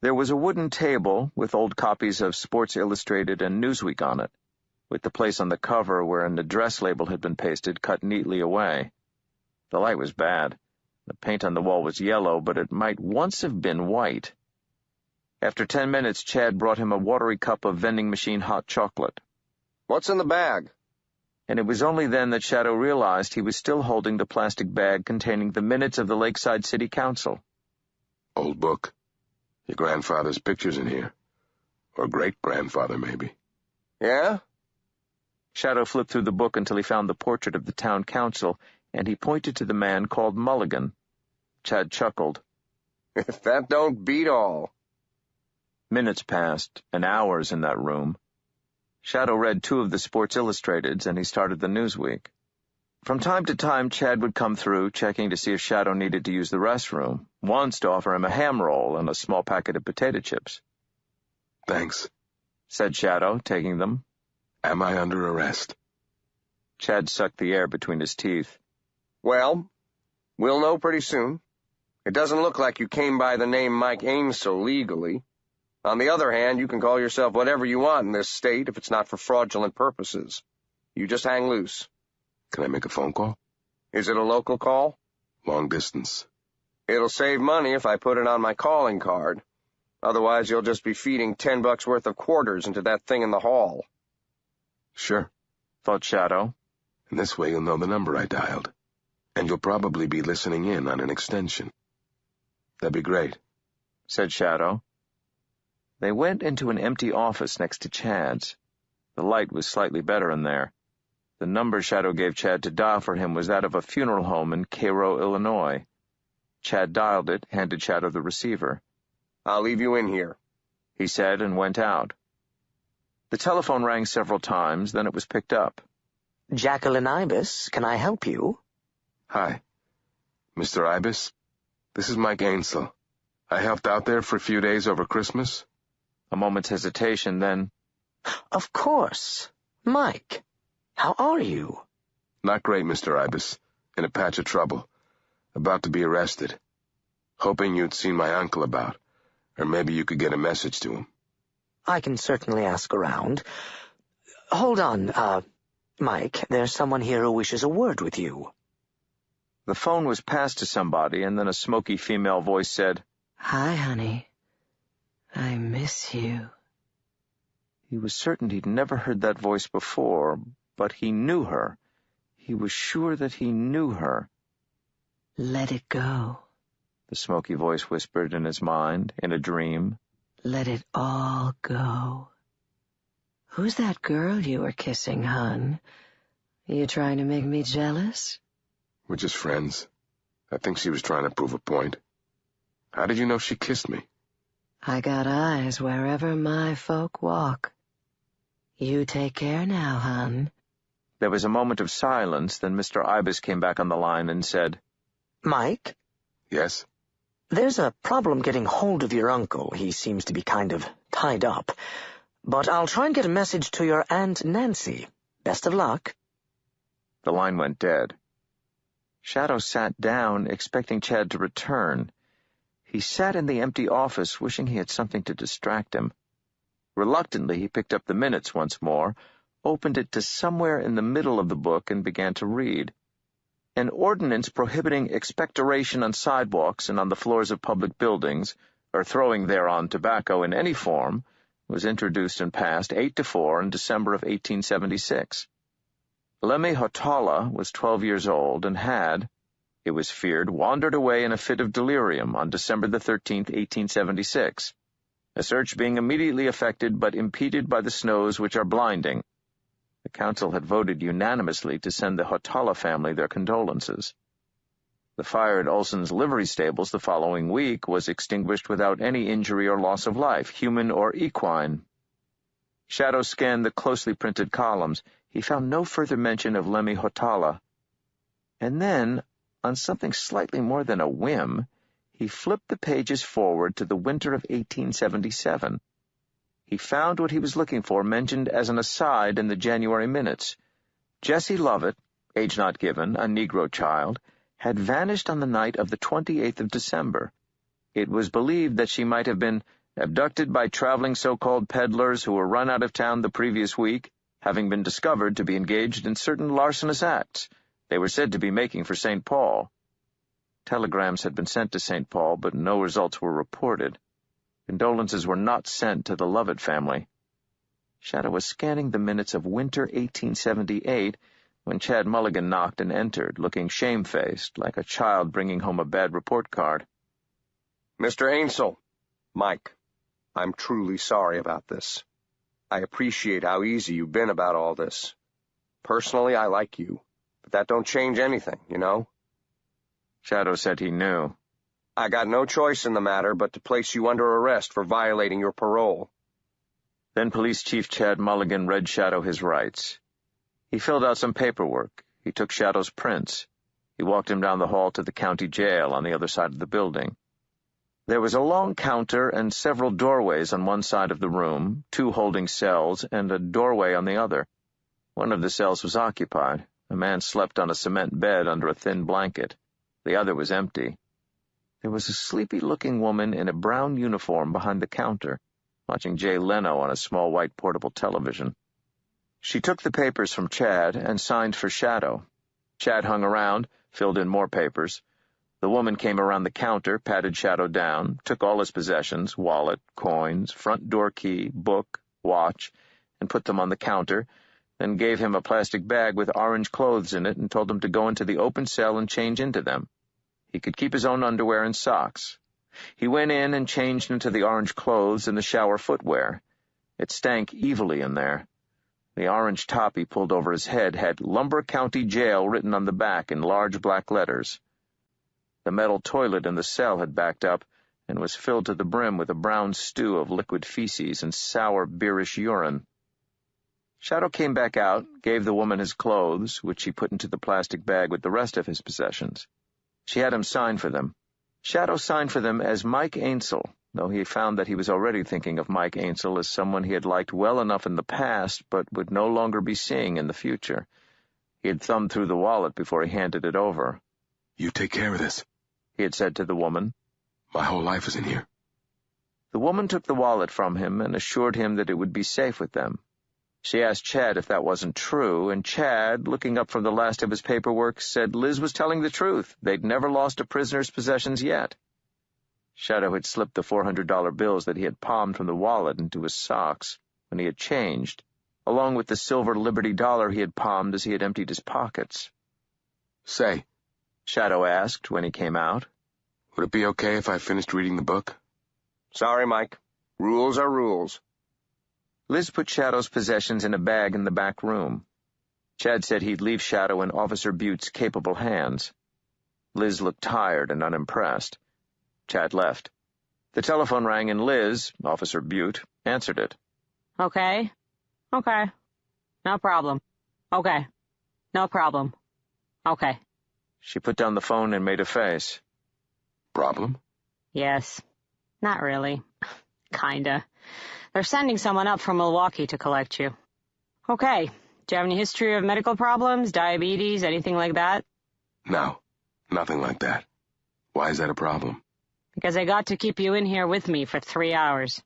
There was a wooden table with old copies of Sports Illustrated and Newsweek on it, with the place on the cover where an address label had been pasted cut neatly away. The light was bad. The paint on the wall was yellow, but it might once have been white. After 10 minutes, Chad brought him a watery cup of vending machine hot chocolate. What's in the bag? And it was only then that Shadow realized he was still holding the plastic bag containing the minutes of the Lakeside City Council. Old book. Your grandfather's picture's in here. Or great-grandfather, maybe. Yeah? Shadow flipped through the book until he found the portrait of the town council, and he pointed to the man called Mulligan. Chad chuckled. If that don't beat all. Minutes passed, and hours in that room. Shadow read 2 of the Sports Illustrateds, and he started the Newsweek. From time to time, Chad would come through, checking to see if Shadow needed to use the restroom, once to offer him a ham roll and a small packet of potato chips. Thanks, said Shadow, taking them. Am I under arrest? Chad sucked the air between his teeth. Well, we'll know pretty soon. It doesn't look like you came by the name Mike Ainsel legally. On the other hand, you can call yourself whatever you want in this state if it's not for fraudulent purposes. You just hang loose. Can I make a phone call? Is it a local call? Long distance. It'll save money if I put it on my calling card. Otherwise, you'll just be feeding $10 worth of quarters into that thing in the hall. Sure, thought Shadow. And this way you'll know the number I dialed. And you'll probably be listening in on an extension. That'd be great, said Shadow. They went into an empty office next to Chad's. The light was slightly better in there. The number Shadow gave Chad to dial for him was that of a funeral home in Cairo, Illinois. Chad dialed it, handed Shadow the receiver. I'll leave you in here, he said, and went out. The telephone rang several times, then it was picked up. Jacqueline Ibis, can I help you? Hi. Mr. Ibis, this is Mike Ainsel. I helped out there for a few days over Christmas. A moment's hesitation, then... Of course. Mike, how are you? Not great, Mr. Ibis. In a patch of trouble. About to be arrested. Hoping you'd seen my uncle about. Or maybe you could get a message to him. I can certainly ask around. Hold on, Mike, there's someone here who wishes a word with you. The phone was passed to somebody, and then a smoky female voice said, Hi, honey. I miss you. He was certain he'd never heard that voice before, but he knew her. He was sure that he knew her. Let it go, the smoky voice whispered in his mind, in a dream. Let it all go. Who's that girl you were kissing, hon? You trying to make me jealous? We're just friends. I think she was trying to prove a point. How did you know she kissed me? I got eyes wherever my folk walk. You take care now, hon. There was a moment of silence, then Mr. Ibis came back on the line and said, Mike? Yes? There's a problem getting hold of your uncle. He seems to be kind of tied up. But I'll try and get a message to your Aunt Nancy. Best of luck. The line went dead. Shadow sat down, expecting Chad to return. He sat in the empty office, wishing he had something to distract him. Reluctantly, he picked up the minutes once more, opened it to somewhere in the middle of the book, and began to read. An ordinance prohibiting expectoration on sidewalks and on the floors of public buildings, or throwing thereon tobacco in any form, was introduced and passed 8-4 in December of 1876. Lemmy Hotala was 12 years old and had, it was feared, wandered away in a fit of delirium on December the 13th, 1876, a search being immediately effected but impeded by the snows which are blinding. The council had voted unanimously to send the Hotala family their condolences. The fire at Olson's livery stables the following week was extinguished without any injury or loss of life, human or equine. Shadow scanned the closely printed columns. He found no further mention of Lemmy Hotala. And then, on something slightly more than a whim, He flipped the pages forward to the winter of 1877. He found what he was looking for mentioned as an aside in the January minutes. Jessie Lovett, age not given, a Negro child, had vanished on the night of the 28th of December. It was believed that she might have been abducted by traveling so-called peddlers who were run out of town the previous week, having been discovered to be engaged in certain larcenous acts they were said to be making for St. Paul. Telegrams had been sent to St. Paul, but no results were reported. Condolences were not sent to the Lovett family. Shadow was scanning the minutes of winter 1878 when Chad Mulligan knocked and entered, looking shamefaced, like a child bringing home a bad report card. Mr. Ainsel, Mike, I'm truly sorry about this. I appreciate how easy you've been about all this. Personally, I like you, but that don't change anything, you know? Shadow said he knew. I got no choice in the matter but to place you under arrest for violating your parole. Then Police Chief Chad Mulligan read Shadow his rights. He filled out some paperwork. He took Shadow's prints. He walked him down the hall to the county jail on the other side of the building. There was a long counter and several doorways on one side of the room, 2 holding cells, and a doorway on the other. One of the cells was occupied. A man slept on a cement bed under a thin blanket. The other was empty. There was a sleepy-looking woman in a brown uniform behind the counter, watching Jay Leno on a small white portable television. She took the papers from Chad and signed for Shadow. Chad hung around, filled in more papers. The woman came around the counter, patted Shadow down, took all his possessions, wallet, coins, front door key, book, watch, and put them on the counter, then gave him a plastic bag with orange clothes in it and told him to go into the open cell and change into them. He could keep his own underwear and socks. He went in and changed into the orange clothes and the shower footwear. It stank evilly in there. The orange top he pulled over his head had Lumber County Jail written on the back in large black letters. The metal toilet in the cell had backed up and was filled to the brim with a brown stew of liquid feces and sour, beerish urine. Shadow came back out, gave the woman his clothes, which he put into the plastic bag with the rest of his possessions. She had him sign for them. Shadow signed for them as Mike Ainsel, though he found that he was already thinking of Mike Ainsel as someone he had liked well enough in the past but would no longer be seeing in the future. He had thumbed through the wallet before he handed it over. "You take care of this," he had said to the woman. "My whole life is in here." The woman took the wallet from him and assured him that it would be safe with them. She asked Chad if that wasn't true, and Chad, looking up from the last of his paperwork, said Liz was telling the truth. They'd never lost a prisoner's possessions yet. Shadow had slipped the $400 bills that he had palmed from the wallet into his socks when he had changed, along with the silver Liberty dollar he had palmed as he had emptied his pockets. "Say," Shadow asked when he came out, "would it be okay if I finished reading the book?" Sorry, Mike. Rules are rules. Liz put Shadow's possessions in a bag in the back room. Chad said he'd leave Shadow in Officer Butte's capable hands. Liz looked tired and unimpressed. Chad left. The telephone rang and Liz, Officer Butte, answered it. Okay. Okay. No problem. Okay. No problem. Okay. She put down the phone and made a face. "Problem?" Yes. Not really. Kinda. They're sending someone up from Milwaukee to collect you. Okay. Do you have any history of medical problems, diabetes, anything like that? No, nothing like that. Why is that a problem? Because I got to keep you in here with me for 3 hours.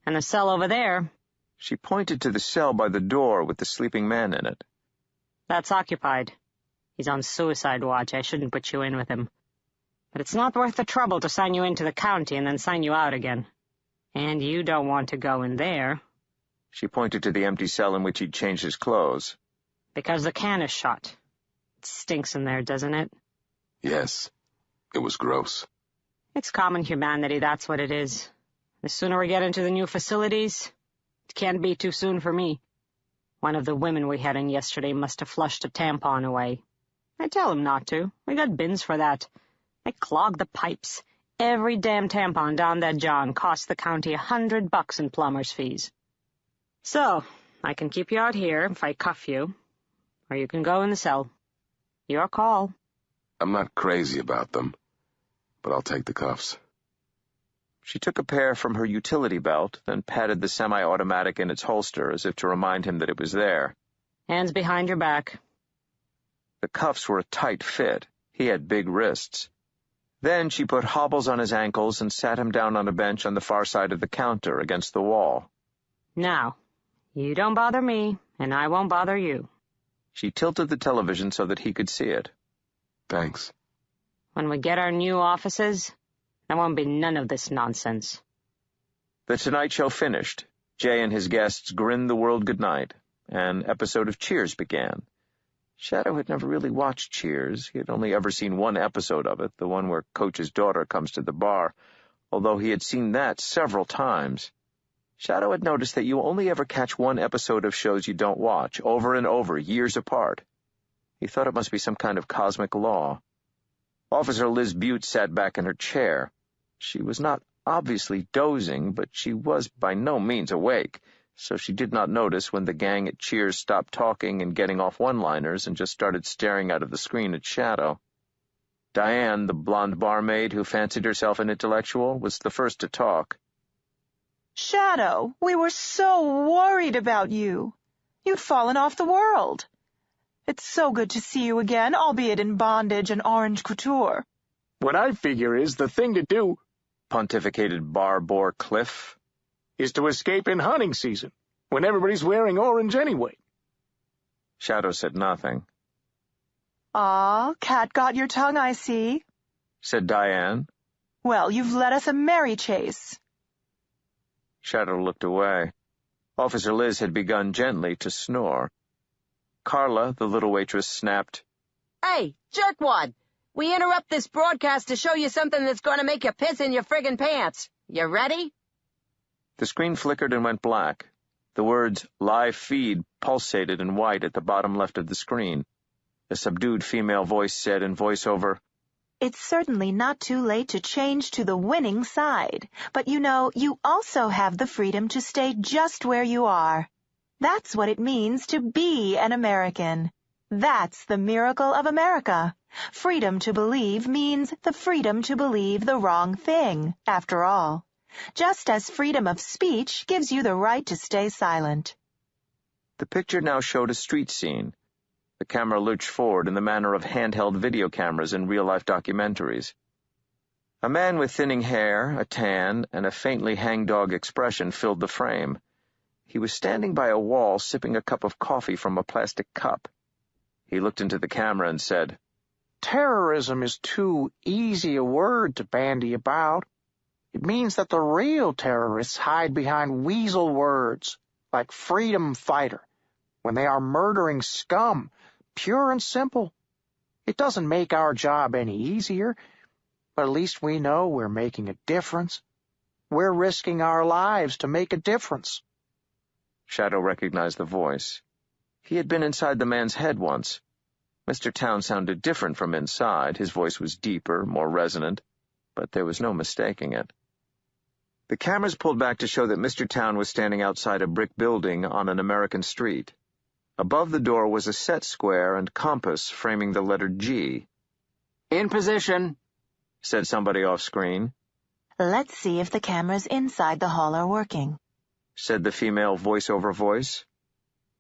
And the cell over there... She pointed to the cell by the door with the sleeping man in it. That's occupied. He's on suicide watch. I shouldn't put you in with him. But it's not worth the trouble to sign you into the county and then sign you out again. And you don't want to go in there. She pointed to the empty cell in which he'd changed his clothes. Because the can is shut. It stinks in there, doesn't it? Yes. It was gross. It's common humanity, that's what it is. The sooner we get into the new facilities, it can't be too soon for me. One of the women we had in yesterday must have flushed a tampon away. I tell him not to. We got bins for that. I clog the pipes. Every damn tampon down that John costs the county $100 in plumber's fees. So, I can keep you out here if I cuff you, or you can go in the cell. Your call. I'm not crazy about them. but I'll take the cuffs. She took a pair from her utility belt, then patted the semi-automatic in its holster as if to remind him that it was there. Hands behind your back. The cuffs were a tight fit. He had big wrists. Then she put hobbles on his ankles and sat him down on a bench on the far side of the counter against the wall. Now, you don't bother me, and I won't bother you. She tilted the television so that he could see it. Thanks. When we get our new offices, there won't be none of this nonsense. The Tonight Show finished. Jay and his guests grinned the world goodnight. An episode of Cheers began. Shadow had never really watched Cheers. He had only ever seen one episode of it, the one where Coach's daughter comes to the bar, although he had seen that several times. Shadow had noticed that you only ever catch one episode of shows you don't watch, over and over, years apart. He thought it must be some kind of cosmic law. Officer Liz Butte sat back in her chair. She was not obviously dozing, but she was by no means awake, so she did not notice when the gang at Cheers stopped talking and getting off one-liners and just started staring out of the screen at Shadow. Diane, the blonde barmaid who fancied herself an intellectual, was the first to talk. Shadow, we were so worried about you. You'd fallen off the world. It's so good to see you again, albeit in bondage and orange couture. What I figure is the thing to do, pontificated Bar-Bore Cliff, is to escape in hunting season, when everybody's wearing orange anyway. Shadow said nothing. Ah, cat got your tongue, I see, said Diane. Well, you've led us a merry chase. Shadow looked away. Officer Liz had begun gently to snore. Carla, the little waitress, snapped, Hey, jerkwad! We interrupt this broadcast to show you something that's going to make you piss in your friggin' pants. You ready? The screen flickered and went black. The words live feed pulsated in white at the bottom left of the screen. A subdued female voice said in voiceover, It's certainly not too late to change to the winning side, but you know, you also have the freedom to stay just where you are. That's what it means to be an American. That's the miracle of America. Freedom to believe means the freedom to believe the wrong thing, after all. Just as freedom of speech gives you the right to stay silent. The picture now showed a street scene. The camera lurched forward in the manner of handheld video cameras in real-life documentaries. A man with thinning hair, a tan, and a faintly hangdog expression filled the frame. He was standing by a wall sipping a cup of coffee from a plastic cup. He looked into the camera and said, Terrorism is too easy a word to bandy about. It means that the real terrorists hide behind weasel words, like freedom fighter, when they are murdering scum, pure and simple. It doesn't make our job any easier, but at least we know we're making a difference. We're risking our lives to make a difference. Shadow recognized the voice. He had been inside the man's head once. Mr. Town sounded different from inside. His voice was deeper, more resonant, but there was no mistaking it. The cameras pulled back to show that Mr. Town was standing outside a brick building on an American street. Above the door was a set square and compass framing the letter G. In position, said somebody off-screen. Let's see if the cameras inside the hall are working, said the female voice-over voice.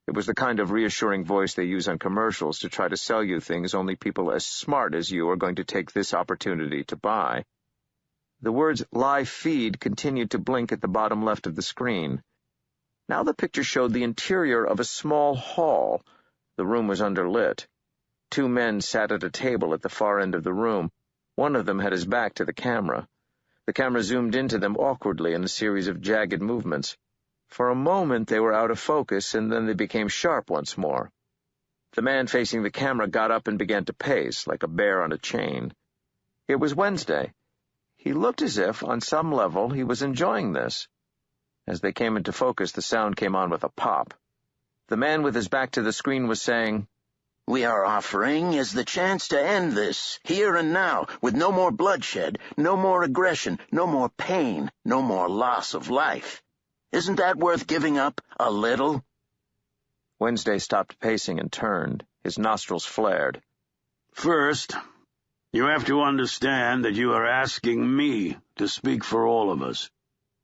It was the kind of reassuring voice they use on commercials to try to sell you things only people as smart as you are going to take this opportunity to buy. The words live feed continued to blink at the bottom left of the screen. Now the picture showed the interior of a small hall. The room was underlit. Two men sat at a table at the far end of the room. One of them had his back to the camera. The camera zoomed into them awkwardly in a series of jagged movements. For a moment they were out of focus, and then they became sharp once more. The man facing the camera got up and began to pace, like a bear on a chain. It was Wednesday. He looked as if, on some level, he was enjoying this. As they came into focus, the sound came on with a pop. The man with his back to the screen was saying, We are offering is the chance to end this, here and now, with no more bloodshed, no more aggression, no more pain, no more loss of life. Isn't that worth giving up a little? Wednesday stopped pacing and turned. His nostrils flared. First, You have to understand that you are asking me to speak for all of us,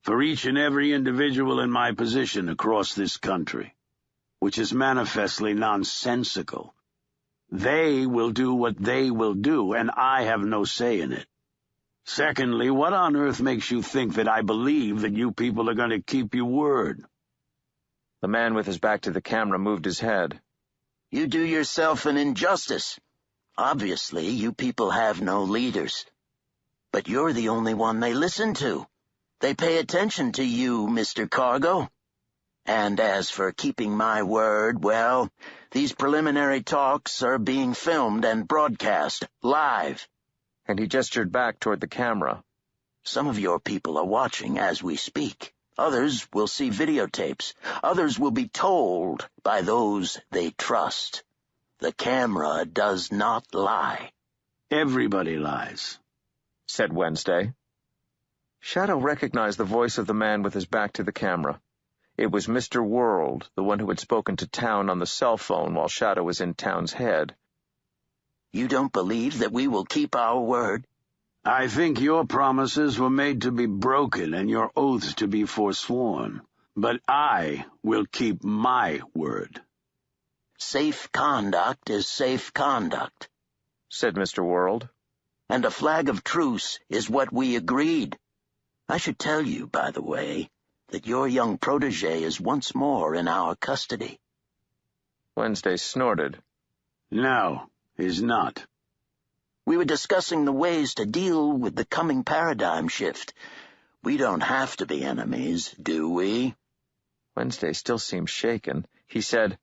for each and every individual in my position across this country, which is manifestly nonsensical. They will do what they will do, and I have no say in it. Secondly, what on earth makes you think that I believe that you people are going to keep your word? The man with his back to the camera moved his head. You do yourself an injustice. Obviously, you people have no leaders. But you're the only one they listen to. They pay attention to you, Mr. Cargo. And as for keeping my word, well, these preliminary talks are being filmed and broadcast live. And he gestured back toward the camera. Some of your people are watching as we speak. Others will see videotapes. Others will be told by those they trust. The camera does not lie. Everybody lies, said Wednesday. Shadow recognized the voice of the man with his back to the camera. It was Mr. World, the one who had spoken to Town on the cell phone while Shadow was in Town's head. You don't believe that we will keep our word? I think your promises were made to be broken and your oaths to be forsworn. But I will keep my word. Safe conduct is safe conduct, said Mr. World. And a flag of truce is what we agreed. I should tell you, by the way, that your young protege is once more in our custody. Wednesday snorted. No, he's not. We were discussing the ways to deal with the coming paradigm shift. We don't have to be enemies, do we? Wednesday still seemed shaken. He said,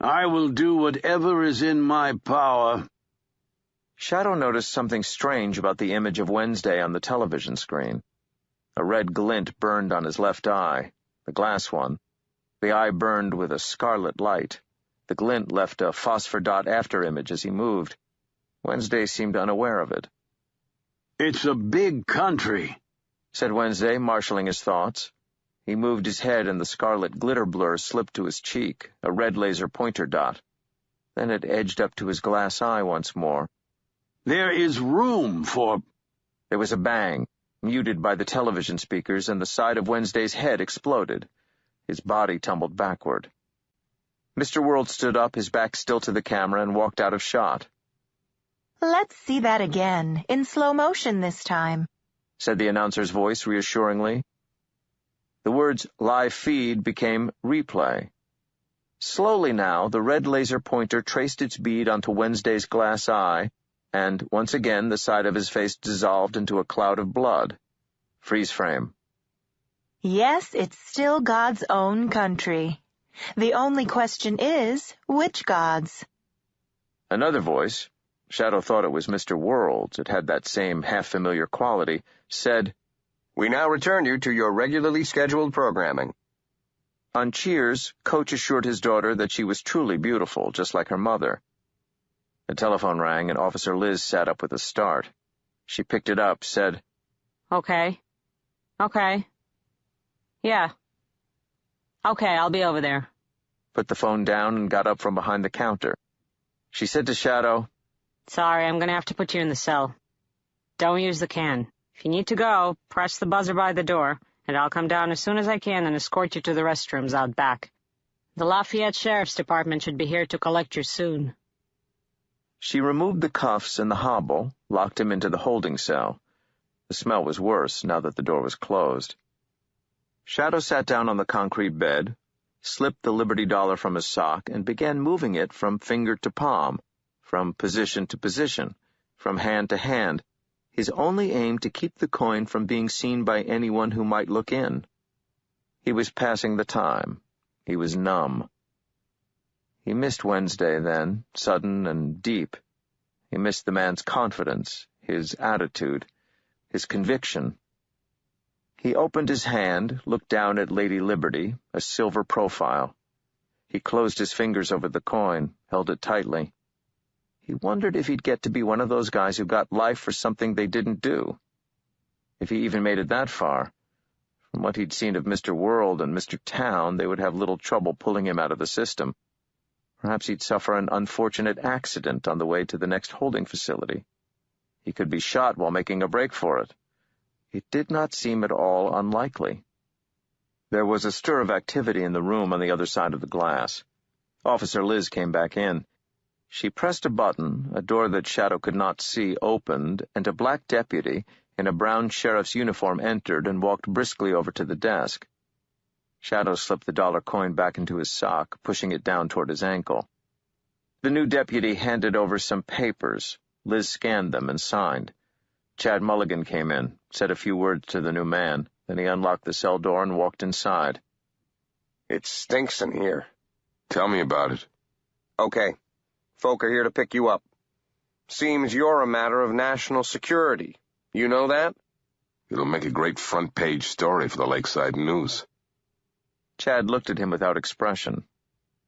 I will do whatever is in my power. Shadow noticed something strange about the image of Wednesday on the television screen. A red glint burned on his left eye, the glass one. The eye burned with a scarlet light. The glint left a phosphor dot afterimage as he moved. Wednesday seemed unaware of it. It's a big country, said Wednesday, marshalling his thoughts. He moved his head and the scarlet glitter blur slipped to his cheek, a red laser pointer dot. Then it edged up to his glass eye once more. There is room for... There was a bang, muted by the television speakers, and the side of Wednesday's head exploded. His body tumbled backward. Mr. World stood up, his back still to the camera, and walked out of shot. Let's see that again, in slow motion this time, said the announcer's voice reassuringly. The words live feed became replay. Slowly now, the red laser pointer traced its bead onto Wednesday's glass eye, and once again the side of his face dissolved into a cloud of blood. Freeze frame. Yes, it's still God's own country. The only question is, which gods? Another voice, Shadow thought it was Mr. World's, it had that same half-familiar quality, said, We now return you to your regularly scheduled programming. On Cheers, Coach assured his daughter that she was truly beautiful, just like her mother. The telephone rang, and Officer Liz sat up with a start. She picked it up, said, Okay. Yeah. Okay, I'll be over there. Put the phone down and got up from behind the counter. She said to Shadow, Sorry, I'm going to have to put you in the cell. Don't use the can. If you need to go, press the buzzer by the door, and I'll come down as soon as I can and escort you to the restrooms out back. The Lafayette Sheriff's Department should be here to collect you soon. She removed the cuffs and the hobble, locked him into the holding cell. The smell was worse now that the door was closed. Shadow sat down on the concrete bed, slipped the Liberty Dollar from his sock, and began moving it from finger to palm, from position to position, from hand to hand, his only aim to keep the coin from being seen by anyone who might look in. He was passing the time. He was numb. He missed Wednesday then, sudden and deep. He missed the man's confidence, his attitude, his conviction. He opened his hand, looked down at Lady Liberty, a silver profile. He closed his fingers over the coin, held it tightly. He wondered if he'd get to be one of those guys who got life for something they didn't do. If he even made it that far. From what he'd seen of Mr. World and Mr. Town, they would have little trouble pulling him out of the system. Perhaps he'd suffer an unfortunate accident on the way to the next holding facility. He could be shot while making a break for it. It did not seem at all unlikely. There was a stir of activity in the room on the other side of the glass. Officer Liz came back in. She pressed a button, a door that Shadow could not see opened, and a black deputy in a brown sheriff's uniform entered and walked briskly over to the desk. Shadow slipped the dollar coin back into his sock, pushing it down toward his ankle. The new deputy handed over some papers. Liz scanned them and signed. Chad Mulligan came in, said a few words to the new man. Then he unlocked the cell door and walked inside. It stinks in here. Tell me about it. Okay. Folk are here to pick you up. Seems you're a matter of national security. You know that? It'll make a great front-page story for the Lakeside News. Chad looked at him without expression.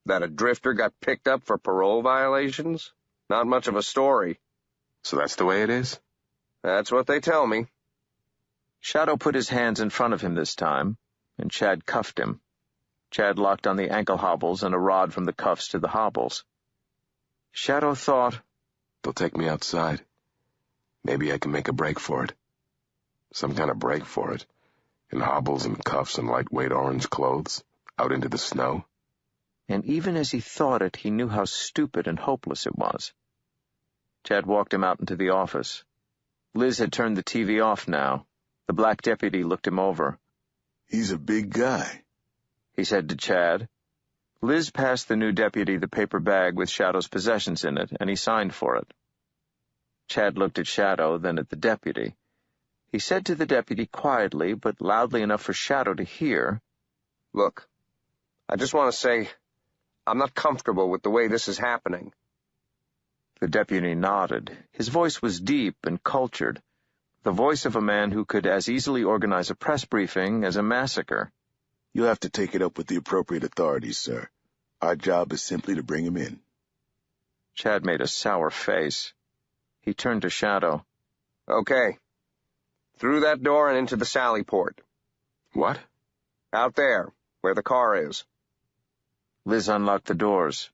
That a drifter got picked up for parole violations? Not much of a story. So that's the way it is? That's what they tell me. Shadow put his hands in front of him this time, and Chad cuffed him. Chad locked on the ankle hobbles and a rod from the cuffs to the hobbles. Shadow thought, "They'll take me outside. Maybe I can make a break for it. Some kind of break for it. In hobbles and cuffs and lightweight orange clothes, out into the snow." And even as he thought it, he knew how stupid and hopeless it was. Chad walked him out into the office. Liz had turned the TV off now. The black deputy looked him over. "He's a big guy," he said to Chad. Liz passed the new deputy the paper bag with Shadow's possessions in it, and he signed for it. Chad looked at Shadow, then at the deputy. He said to the deputy quietly, but loudly enough for Shadow to hear, "Look, I just want to say, I'm not comfortable with the way this is happening." The deputy nodded. His voice was deep and cultured, the voice of a man who could as easily organize a press briefing as a massacre. "You'll have to take it up with the appropriate authorities, sir. Our job is simply to bring him in." Chad made a sour face. He turned to Shadow. "Okay. Through that door and into the sally port." "What?" "Out there, where the car is." Liz unlocked the doors.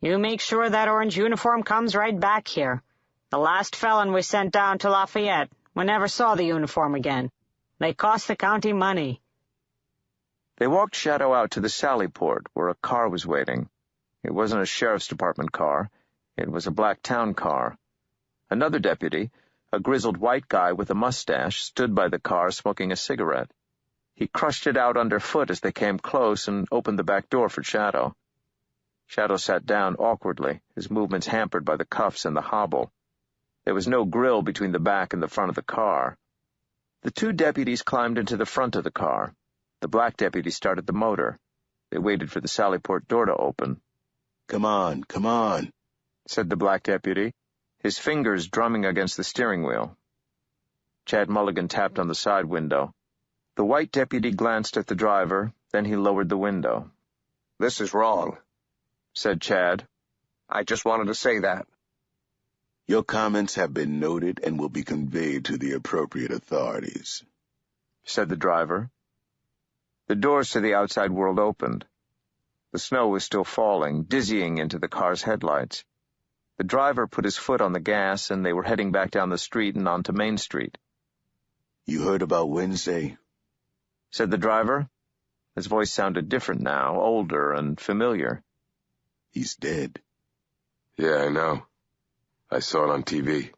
"You make sure that orange uniform comes right back here. The last felon we sent down to Lafayette, we never saw the uniform again. They cost the county money." They walked Shadow out to the sally port, where a car was waiting. It wasn't a sheriff's department car. It was a black town car. Another deputy, a grizzled white guy with a mustache, stood by the car smoking a cigarette. He crushed it out underfoot as they came close and opened the back door for Shadow. Shadow sat down awkwardly, his movements hampered by the cuffs and the hobble. There was no grill between the back and the front of the car. The two deputies climbed into the front of the car. The black deputy started the motor. They waited for the Sallyport door to open. Come on, said the black deputy, his fingers drumming against the steering wheel. Chad Mulligan tapped on the side window. The white deputy glanced at the driver, then he lowered the window. "This is wrong," said Chad. "I just wanted to say that." "Your comments have been noted and will be conveyed to the appropriate authorities," said the driver. The doors to the outside world opened. The snow was still falling, dizzying into the car's headlights. The driver put his foot on the gas, and they were heading back down the street and onto Main Street. "You heard about Wednesday?" said the driver. His voice sounded different now, older and familiar. "He's dead." "Yeah, I know. I saw it on TV."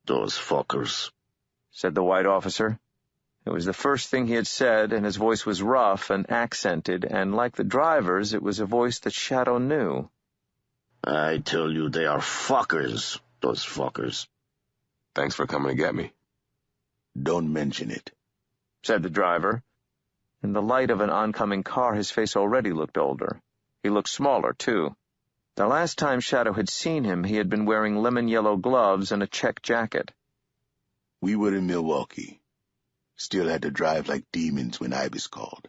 "Those fuckers," said the white officer. It was the first thing he had said, and his voice was rough and accented, and like the driver's, it was a voice that Shadow knew. "I tell you, they are fuckers, those fuckers." "Thanks for coming to get me." "Don't mention it," said the driver. In the light of an oncoming car, his face already looked older. He looked smaller, too. The last time Shadow had seen him, he had been wearing lemon-yellow gloves and a check jacket. "We were in Milwaukee. Still had to drive like demons when Ibis called."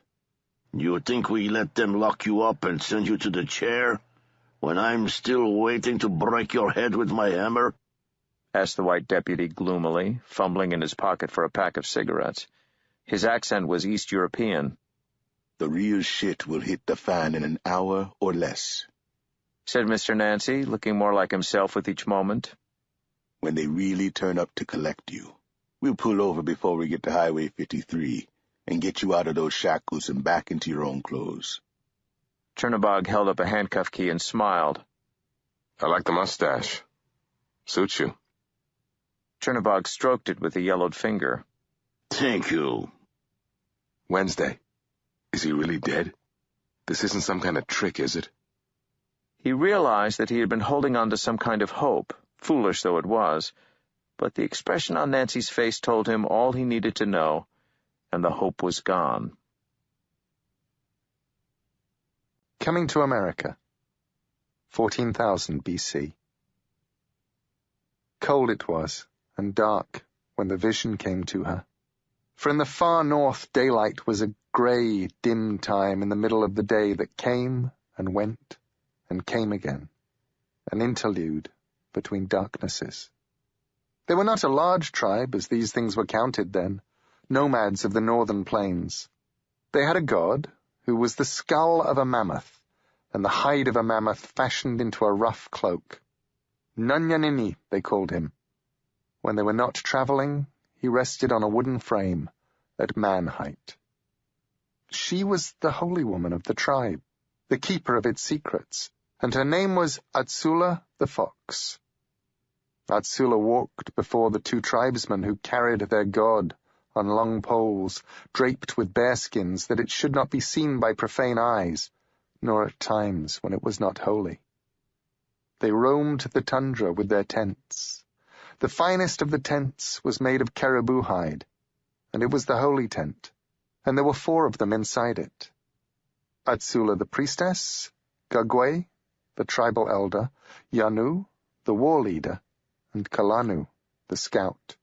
"You think we let them lock you up and send you to the chair, when I'm still waiting to break your head with my hammer?" asked the white deputy gloomily, fumbling in his pocket for a pack of cigarettes. His accent was East European. "The real shit will hit the fan in an hour or less," said Mr. Nancy, looking more like himself with each moment. when they really turn up to collect you. We'll pull over before we get to Highway 53 and get you out of those shackles and back into your own clothes. Chernobog held up a handcuff key and smiled. I like the mustache. Suits you. Chernobog stroked it with a yellowed finger. Thank you. Wednesday. Is he really dead? This isn't some kind of trick, is it? He realized that he had been holding on to some kind of hope, foolish though it was, but the expression on Nancy's face told him all he needed to know, and the hope was gone. Coming to America, 14,000 B.C. Cold it was, and dark, when the vision came to her. For in the far north daylight was a grey, dim time in the middle of the day that came and went and came again, an interlude between darknesses. They were not a large tribe, as these things were counted then, nomads of the northern plains. They had a god, who was the skull of a mammoth, and the hide of a mammoth fashioned into a rough cloak. Nanyanini, they called him. When they were not travelling, he rested on a wooden frame, at man height. She was the holy woman of the tribe, the keeper of its secrets, and her name was Atsula the Fox. Atsula walked before the two tribesmen who carried their god on long poles, draped with bearskins, that it should not be seen by profane eyes, nor at times when it was not holy. They roamed the tundra with their tents. The finest of the tents was made of caribou hide, and it was the holy tent, and there were 4 of them inside it. Atsula the priestess, Gagwe, the tribal elder, Yanu, the war leader, and Kalanu, the scout.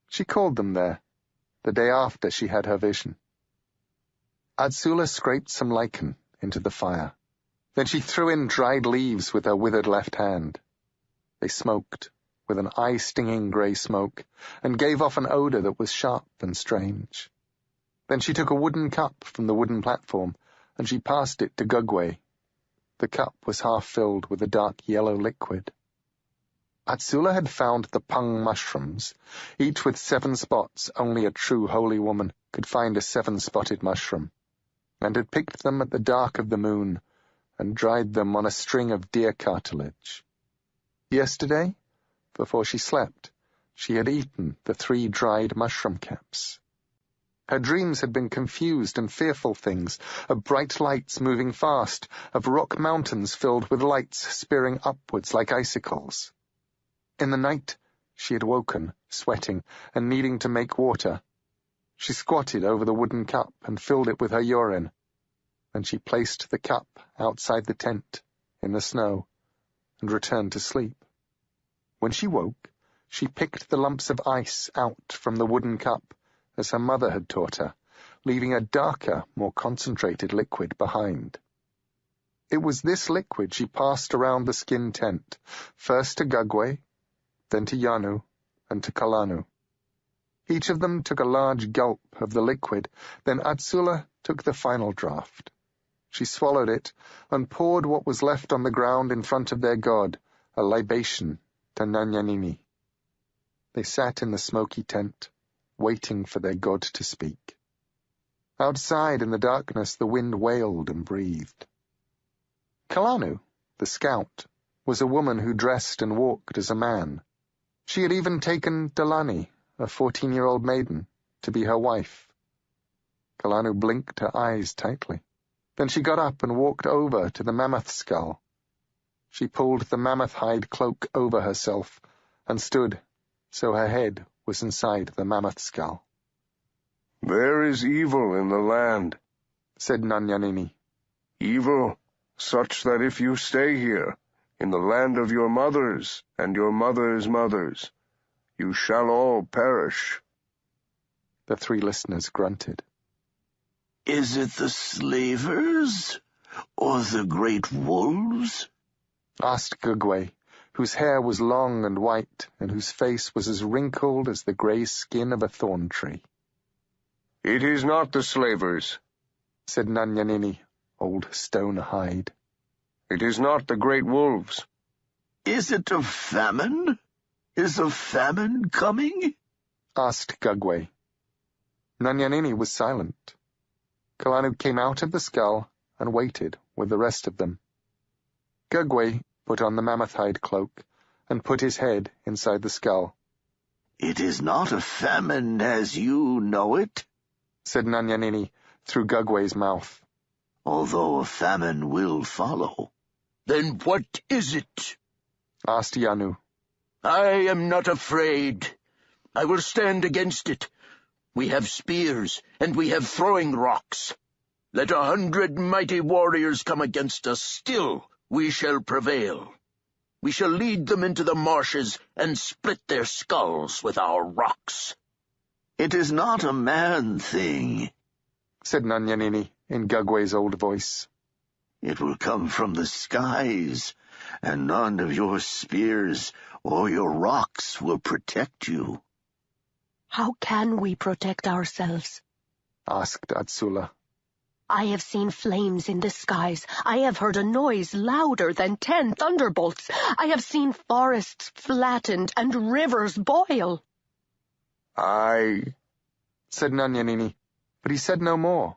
She called them there, the day after she had her vision. Atsula scraped some lichen into the fire. Then she threw in dried leaves with her withered left hand. They smoked, with an eye-stinging grey smoke, and gave off an odour that was sharp and strange. Then she took a wooden cup from the wooden platform, and she passed it to Gugwe. The cup was half filled with a dark yellow liquid. Atsula had found the pung mushrooms, each with 7 spots. Only a true holy woman could find a 7-spotted mushroom, and had picked them at the dark of the moon, and dried them on a string of deer cartilage. Yesterday, before she slept, she had eaten the 3 dried mushroom caps. Her dreams had been confused and fearful things, of bright lights moving fast, of rock mountains filled with lights spearing upwards like icicles. In the night, she had woken, sweating, and needing to make water. She squatted over the wooden cup and filled it with her urine. Then she placed the cup outside the tent, in the snow, and returned to sleep. When she woke, she picked the lumps of ice out from the wooden cup, as her mother had taught her, leaving a darker, more concentrated liquid behind. It was this liquid she passed around the skin tent, first to Gugwe, then to Yanu, and to Kalanu. Each of them took a large gulp of the liquid, then Atsula took the final draught. She swallowed it, and poured what was left on the ground in front of their god, a libation to Nanyanini. They sat in the smoky tent, waiting for their god to speak. Outside in the darkness the wind wailed and breathed. Kalanu, the scout, was a woman who dressed and walked as a man. She had even taken Delani, a 14-year-old maiden, to be her wife. Kalanu blinked her eyes tightly. Then she got up and walked over to the mammoth skull. She pulled the mammoth hide cloak over herself and stood so her head was inside the mammoth skull. "There is evil in the land," said Nanyanini. "Evil such that if you stay here, in the land of your mothers and your mothers' mothers, you shall all perish." The 3 listeners grunted. "Is it the slavers, or the great wolves?" asked Gugwe, whose hair was long and white, and whose face was as wrinkled as the grey skin of a thorn tree. "It is not the slavers," said Nanyanini, old stone-hide. "It is not the great wolves." "Is it a famine? Is a famine coming? Asked Gugwe. Nanyanini was silent. Kalanu came out of the skull and waited with the rest of them. Gugwe put on the mammoth hide cloak and put his head inside the skull. It is not a famine as you know it, said Nanyanini through Gugwe's mouth. Although a famine will follow. Then what is it? Asked Yanu. I am not afraid. I will stand against it. We have spears, and we have throwing rocks. Let 100 mighty warriors come against us, still we shall prevail. We shall lead them into the marshes and split their skulls with our rocks. It is not a man thing, said Nanyanini in Gugwe's old voice. It will come from the skies, and none of your spears or your rocks will protect you. How can we protect ourselves? Asked Atsula. I have seen flames in the skies. I have heard a noise louder than 10 thunderbolts. I have seen forests flattened and rivers boil. Aye, said Nanyanini, but he said no more.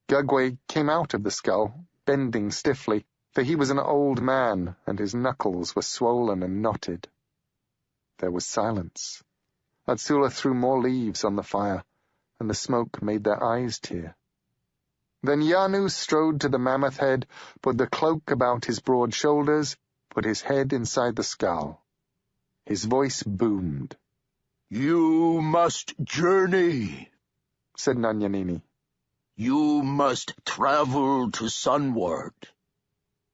Gugwe came out of the skull, bending stiffly, for he was an old man, and his knuckles were swollen and knotted. There was silence. Atsula threw more leaves on the fire, and the smoke made their eyes tear. Then Yanu strode to the mammoth head, put the cloak about his broad shoulders, put his head inside the skull. His voice boomed. You must journey, said Nanyanini. You must travel to sunward.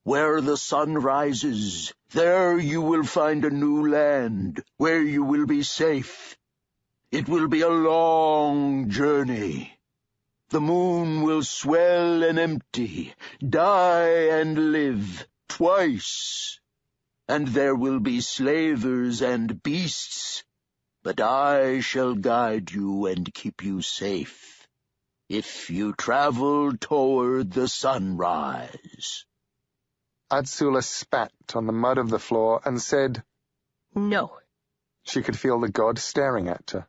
Where the sun rises, there you will find a new land, where you will be safe. It will be a long journey. The moon will swell and empty, die and live, twice. And there will be slavers and beasts, but I shall guide you and keep you safe, if you travel toward the sunrise. Atsula spat on the mud of the floor and said, No. She could feel the god staring at her.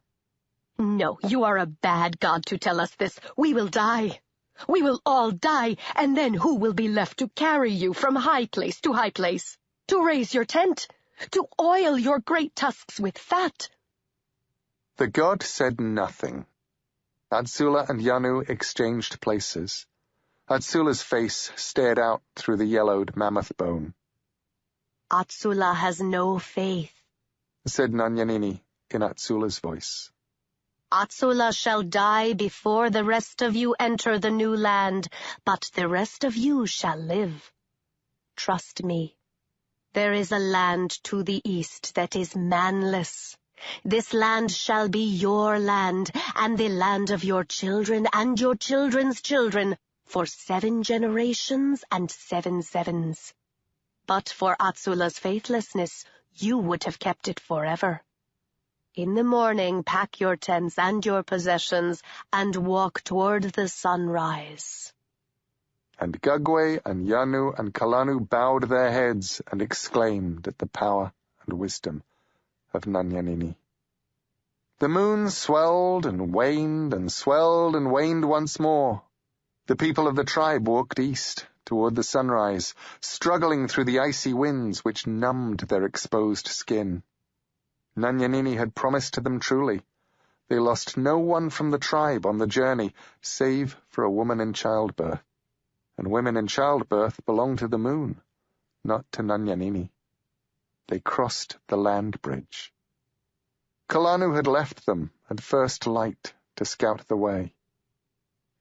No, you are a bad god to tell us this. We will die. We will all die, and then who will be left to carry you from high place to high place, to raise your tent, to oil your great tusks with fat? The god said nothing. Atsula and Yanu exchanged places. Atsula's face stared out through the yellowed mammoth bone. Atsula has no faith, said Nanyanini in Atsula's voice. Atsula shall die before the rest of you enter the new land, but the rest of you shall live. Trust me. There is a land to the east that is manless. This land shall be your land, and the land of your children and your children's children, for 7 generations and 7 sevens. But for Atsula's faithlessness, you would have kept it forever. In the morning, pack your tents and your possessions, and walk toward the sunrise. And Gugwe and Yanu and Kalanu bowed their heads and exclaimed at the power and wisdom of Nanyanini. The moon swelled and waned and swelled and waned once more. The people of the tribe walked east toward the sunrise, struggling through the icy winds which numbed their exposed skin. Nanyanini had promised to them truly. They lost no one from the tribe on the journey, save for a woman in childbirth. And women in childbirth belong to the moon, not to Nanyanini. They crossed the land bridge. Kalanu had left them at first light to scout the way.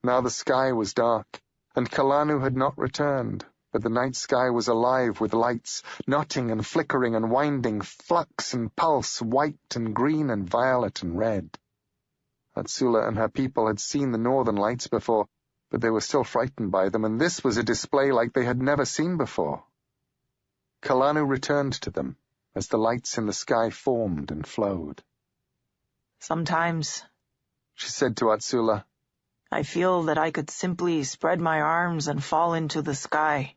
Now the sky was dark, and Kalanu had not returned, but the night sky was alive with lights, knotting and flickering and winding, flux and pulse, white and green and violet and red. Atsula and her people had seen the northern lights before, but they were still frightened by them, and this was a display like they had never seen before. Kalanu returned to them as the lights in the sky formed and flowed. Sometimes, she said to Atsula, I feel that I could simply spread my arms and fall into the sky.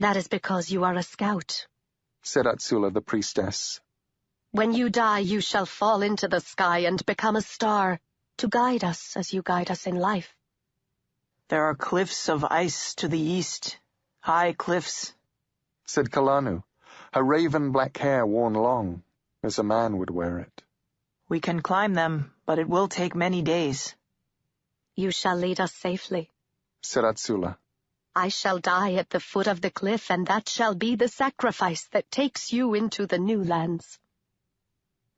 That is because you are a scout, said Atsula the priestess. When you die, you shall fall into the sky and become a star, to guide us as you guide us in life. There are cliffs of ice to the east, high cliffs, said Kalanu, her raven black hair worn long, as a man would wear it. We can climb them, but it will take many days. You shall lead us safely, said Atsula. I shall die at the foot of the cliff, and that shall be the sacrifice that takes you into the new lands.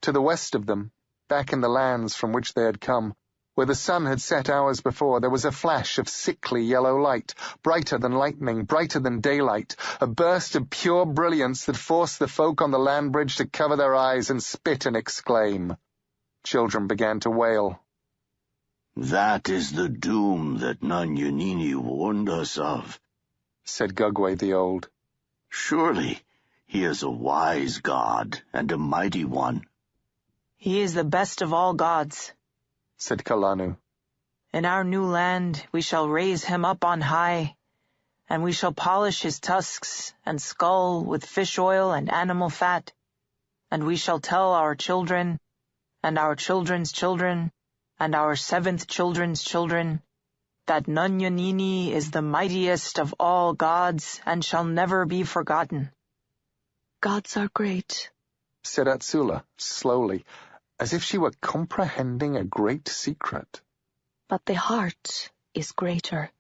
To the west of them, back in the lands from which they had come, where the sun had set hours before, there was a flash of sickly yellow light, brighter than lightning, brighter than daylight, a burst of pure brilliance that forced the folk on the land bridge to cover their eyes and spit and exclaim. Children began to wail. That is the doom that Nanyanini warned us of, said Gugwe the Old. Surely he is a wise god and a mighty one. He is the best of all gods, said Kalanu. In our new land we shall raise him up on high, and we shall polish his tusks and skull with fish oil and animal fat, and we shall tell our children, and our children's children, and our seventh children's children, that Nanyanini is the mightiest of all gods and shall never be forgotten. Gods are great, said Atsula, slowly, as if she were comprehending a great secret. But the heart is greater.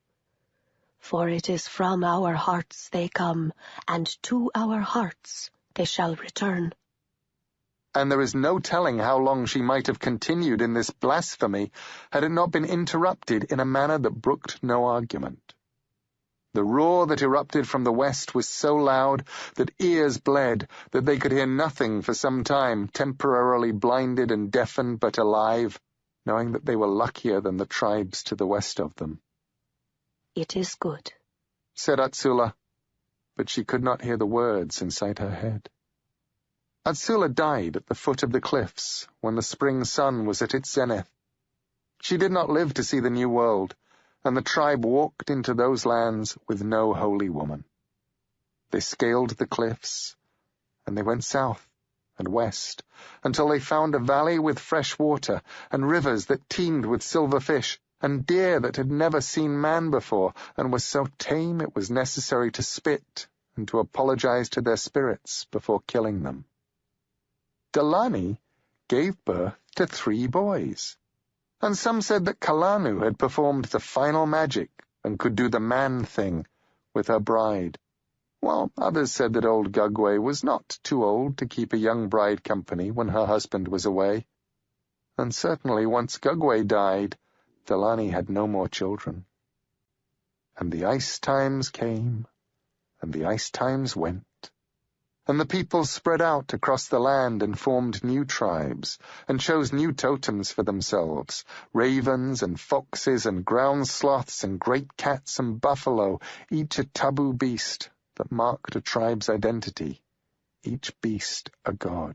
For it is from our hearts they come, and to our hearts they shall return. And there is no telling how long she might have continued in this blasphemy had it not been interrupted in a manner that brooked no argument. The roar that erupted from the west was so loud that ears bled, that they could hear nothing for some time, temporarily blinded and deafened but alive, knowing that they were luckier than the tribes to the west of them. It is good, said Atsula, but she could not hear the words inside her head. Atsula died at the foot of the cliffs when the spring sun was at its zenith. She did not live to see the new world, and the tribe walked into those lands with no holy woman. They scaled the cliffs, and they went south and west, until they found a valley with fresh water, and rivers that teemed with silver fish, and deer that had never seen man before, and were so tame it was necessary to spit and to apologize to their spirits before killing them. Delani gave birth to 3 boys, and some said that Kalanu had performed the final magic and could do the man thing with her bride, while others said that old Gugwe was not too old to keep a young bride company when her husband was away. And certainly once Gugwe died, Delani had no more children. And the ice times came, and the ice times went, and the people spread out across the land and formed new tribes, and chose new totems for themselves, ravens and foxes and ground sloths and great cats and buffalo, each a taboo beast that marked a tribe's identity, each beast a god.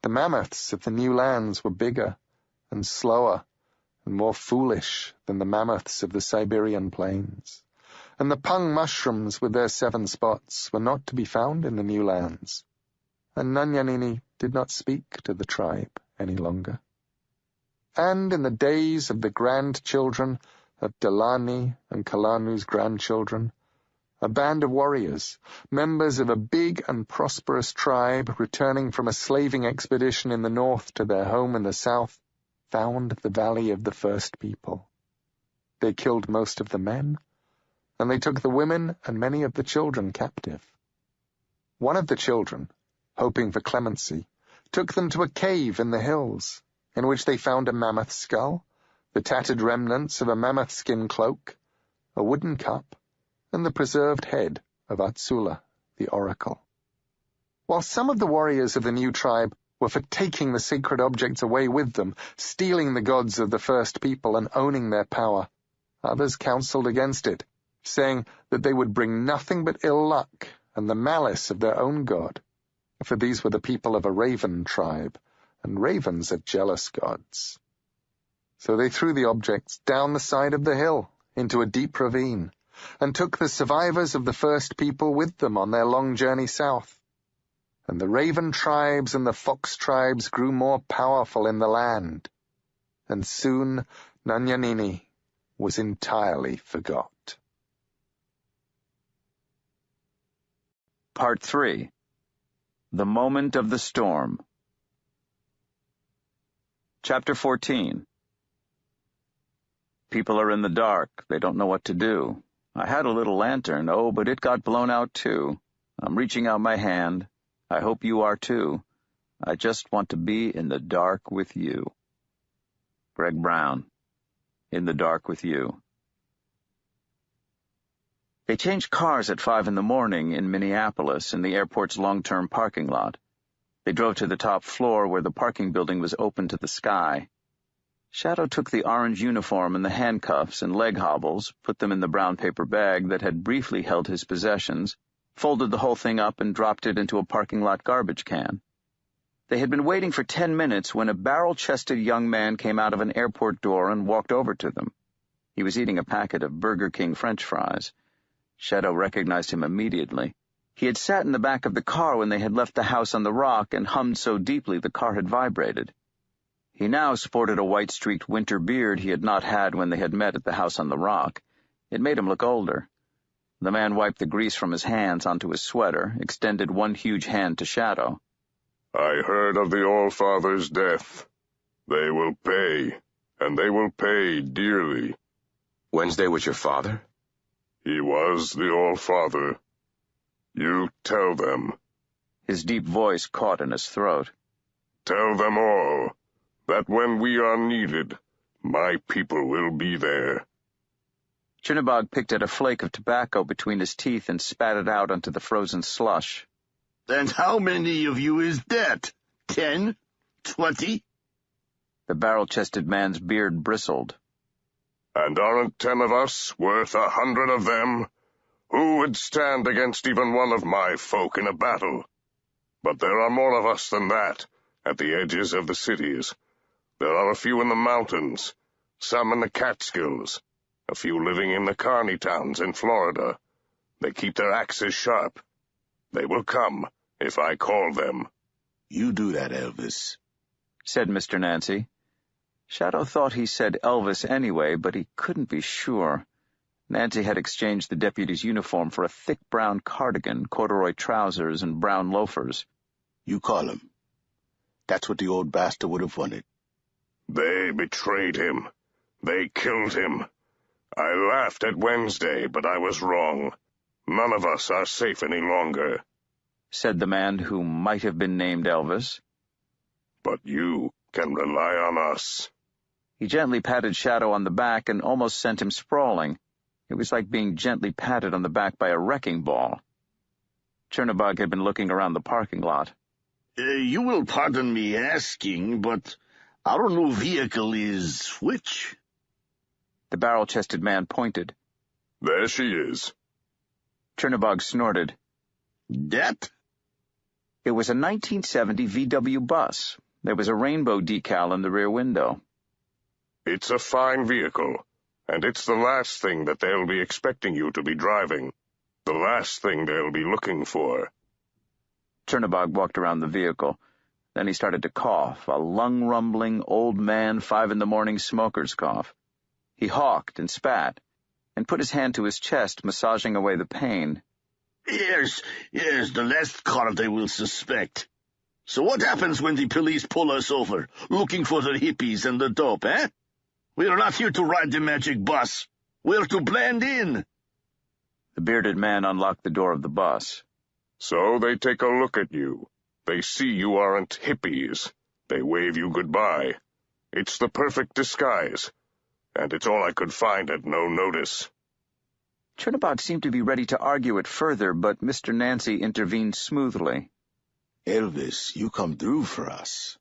The mammoths of the new lands were bigger and slower and more foolish than the mammoths of the Siberian plains, and the pung mushrooms with their 7 spots were not to be found in the new lands, and Nanyanini did not speak to the tribe any longer. And in the days of the grandchildren of Delani and Kalanu's grandchildren, a band of warriors, members of a big and prosperous tribe returning from a slaving expedition in the north to their home in the south, found the Valley of the First People. They killed most of the men, and they took the women and many of the children captive. One of the children, hoping for clemency, took them to a cave in the hills, in which they found a mammoth skull, the tattered remnants of a mammoth skin cloak, a wooden cup, and the preserved head of Atsula, the oracle. While some of the warriors of the new tribe were for taking the sacred objects away with them, stealing the gods of the first people and owning their power, others counseled against it, saying that they would bring nothing but ill luck and the malice of their own god, for these were the people of a raven tribe, and ravens are jealous gods. So they threw the objects down the side of the hill into a deep ravine, and took the survivors of the first people with them on their long journey south. and the raven tribes and the fox tribes grew more powerful in the land, and soon Nanyanini was entirely forgot. Part 3. The Moment of the Storm. Chapter 14. People are in the dark. They don't know what to do. I had a little lantern, but it got blown out too. I'm reaching out my hand. I hope you are too. I just want to be in the dark with you. Greg Brown. In the Dark with You. They changed cars at 5 a.m. in Minneapolis in the airport's long-term parking lot. They drove to the top floor where the parking building was open to the sky. Shadow took the orange uniform and the handcuffs and leg hobbles, put them in the brown paper bag that had briefly held his possessions, folded the whole thing up and dropped it into a parking lot garbage can. They had been waiting for 10 minutes when a barrel-chested young man came out of an airport door and walked over to them. He was eating a packet of Burger King French fries. Shadow recognized him immediately. He had sat in the back of the car when they had left the house on the rock and hummed so deeply the car had vibrated. He now sported a white-streaked winter beard he had not had when they had met at the house on the rock. It made him look older. The man wiped the grease from his hands onto his sweater, extended one huge hand to Shadow. I heard of the All-Father's death. They will pay, and they will pay dearly. Wednesday was your father? He was the All-Father. You tell them. His deep voice caught in his throat. Tell them all that when we are needed, my people will be there. Chinnabog picked at a flake of tobacco between his teeth and spat it out onto the frozen slush. And how many of you is that? 10? 20? The barrel-chested man's beard bristled. And aren't 10 of us worth 100 of them? Who would stand against even one of my folk in a battle? But there are more of us than that, at the edges of the cities. There are a few in the mountains, some in the Catskills, a few living in the Kearney towns in Florida. They keep their axes sharp. They will come, if I call them. You do that, Elvis, said Mr. Nancy. Shadow thought he said Elvis anyway, but he couldn't be sure. Nancy had exchanged the deputy's uniform for a thick brown cardigan, corduroy trousers, and brown loafers. You call him. That's what the old bastard would have wanted. They betrayed him. They killed him. I laughed at Wednesday, but I was wrong. None of us are safe any longer, said the man who might have been named Elvis. But you can rely on us. He gently patted Shadow on the back and almost sent him sprawling. It was like being gently patted on the back by a wrecking ball. Chernabog had been looking around the parking lot. You will pardon me asking, but our new vehicle is which? The barrel-chested man pointed. There she is. Chernabog snorted. That? It was a 1970 VW bus. There was a rainbow decal in the rear window. It's a fine vehicle, and it's the last thing that they'll be expecting you to be driving. The last thing they'll be looking for. Chernabog walked around the vehicle. Then he started to cough, a lung-rumbling, old man, 5 a.m. smoker's cough. He hawked and spat, and put his hand to his chest, massaging away the pain. Yes, the last car they will suspect. So what happens when the police pull us over, looking for the hippies and the dope, eh? We're not here to ride the magic bus. We're to blend in. The bearded man unlocked the door of the bus. So they take a look at you. They see you aren't hippies. They wave you goodbye. It's the perfect disguise, and it's all I could find at no notice. Chernabog seemed to be ready to argue it further, but Mr. Nancy intervened smoothly. Elvis, you come through for us.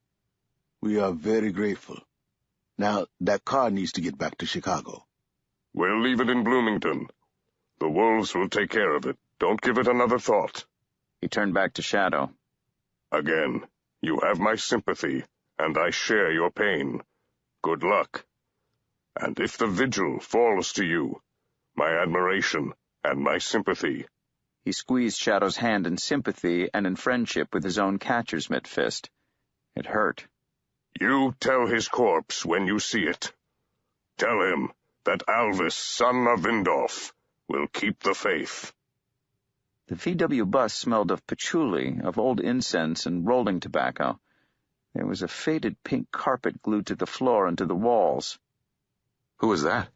We are very grateful. Now, that car needs to get back to Chicago. We'll leave it in Bloomington. The wolves will take care of it. Don't give it another thought. He turned back to Shadow. Again, you have my sympathy, and I share your pain. Good luck. And if the vigil falls to you, my admiration and my sympathy. He squeezed Shadow's hand in sympathy and in friendship with his own catcher's mitt fist. It hurt. You tell his corpse when you see it. Tell him that Alvis, son of Vindolf, will keep the faith. The VW bus smelled of patchouli, of old incense and rolling tobacco. There was a faded pink carpet glued to the floor and to the walls. Who was that?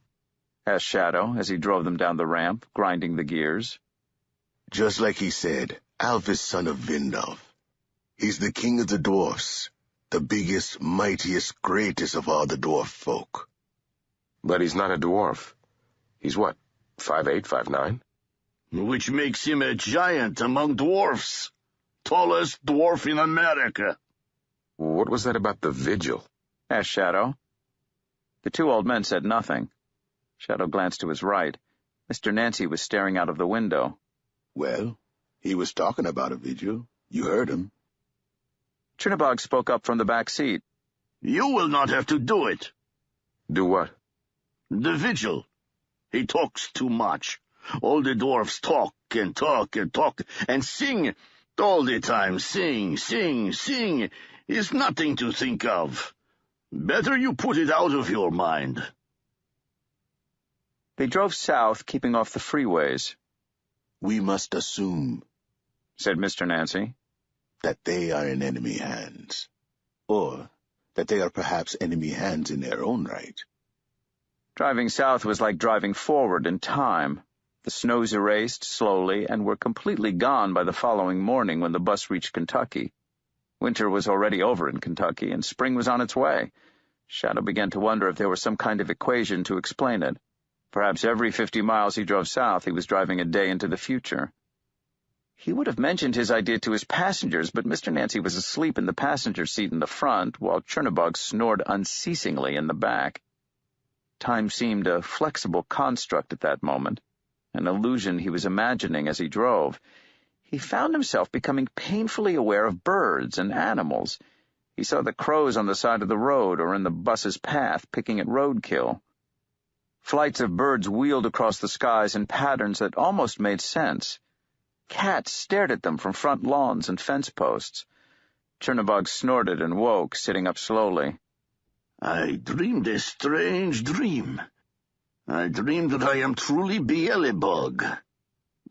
Asked Shadow as he drove them down the ramp, grinding the gears. Just like he said, Alvis, son of Vindolf. He's the king of the dwarfs, the biggest, mightiest, greatest of all the dwarf folk. But he's not a dwarf. He's what, 5'8", 5'9"? Which makes him a giant among dwarfs. Tallest dwarf in America. What was that about the vigil? Asked Shadow. The two old men said nothing. Shadow glanced to his right. Mr. Nancy was staring out of the window. Well, he was talking about a vigil. You heard him. Chernabog spoke up from the back seat. You will not have to do it. Do what? The vigil. He talks too much. All the dwarfs talk and talk and talk and sing all the time. Sing, sing, sing. Is nothing to think of. Better you put it out of your mind. They drove south, keeping off the freeways. We must assume, said Mr. Nancy, that they are in enemy hands, or that they are perhaps enemy hands in their own right. Driving south was like driving forward in time. The snows erased slowly and were completely gone by the following morning when the bus reached Kentucky. Winter was already over in Kentucky, and spring was on its way. Shadow began to wonder if there was some kind of equation to explain it. Perhaps every 50 miles he drove south, he was driving a day into the future. He would have mentioned his idea to his passengers, but Mr. Nancy was asleep in the passenger seat in the front, while Chernabog snored unceasingly in the back. Time seemed a flexible construct at that moment, an illusion he was imagining as he drove. He found himself becoming painfully aware of birds and animals. He saw the crows on the side of the road or in the bus's path, picking at roadkill. Flights of birds wheeled across the skies in patterns that almost made sense. Cats stared at them from front lawns and fence posts. Chernabog snorted and woke, sitting up slowly. I dreamed a strange dream. I dreamed that I am truly Beelzebub,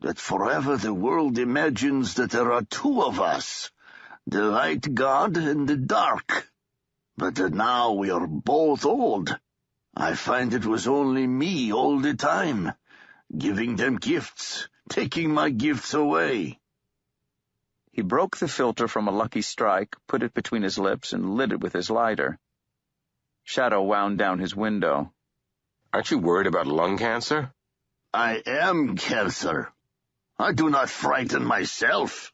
that forever the world imagines that there are two of us, the light god and the dark, but that now we are both old. I find it was only me all the time, giving them gifts, taking my gifts away. He broke the filter from a Lucky Strike, put it between his lips, and lit it with his lighter. Shadow wound down his window. Aren't you worried about lung cancer? I am cancer. I do not frighten myself.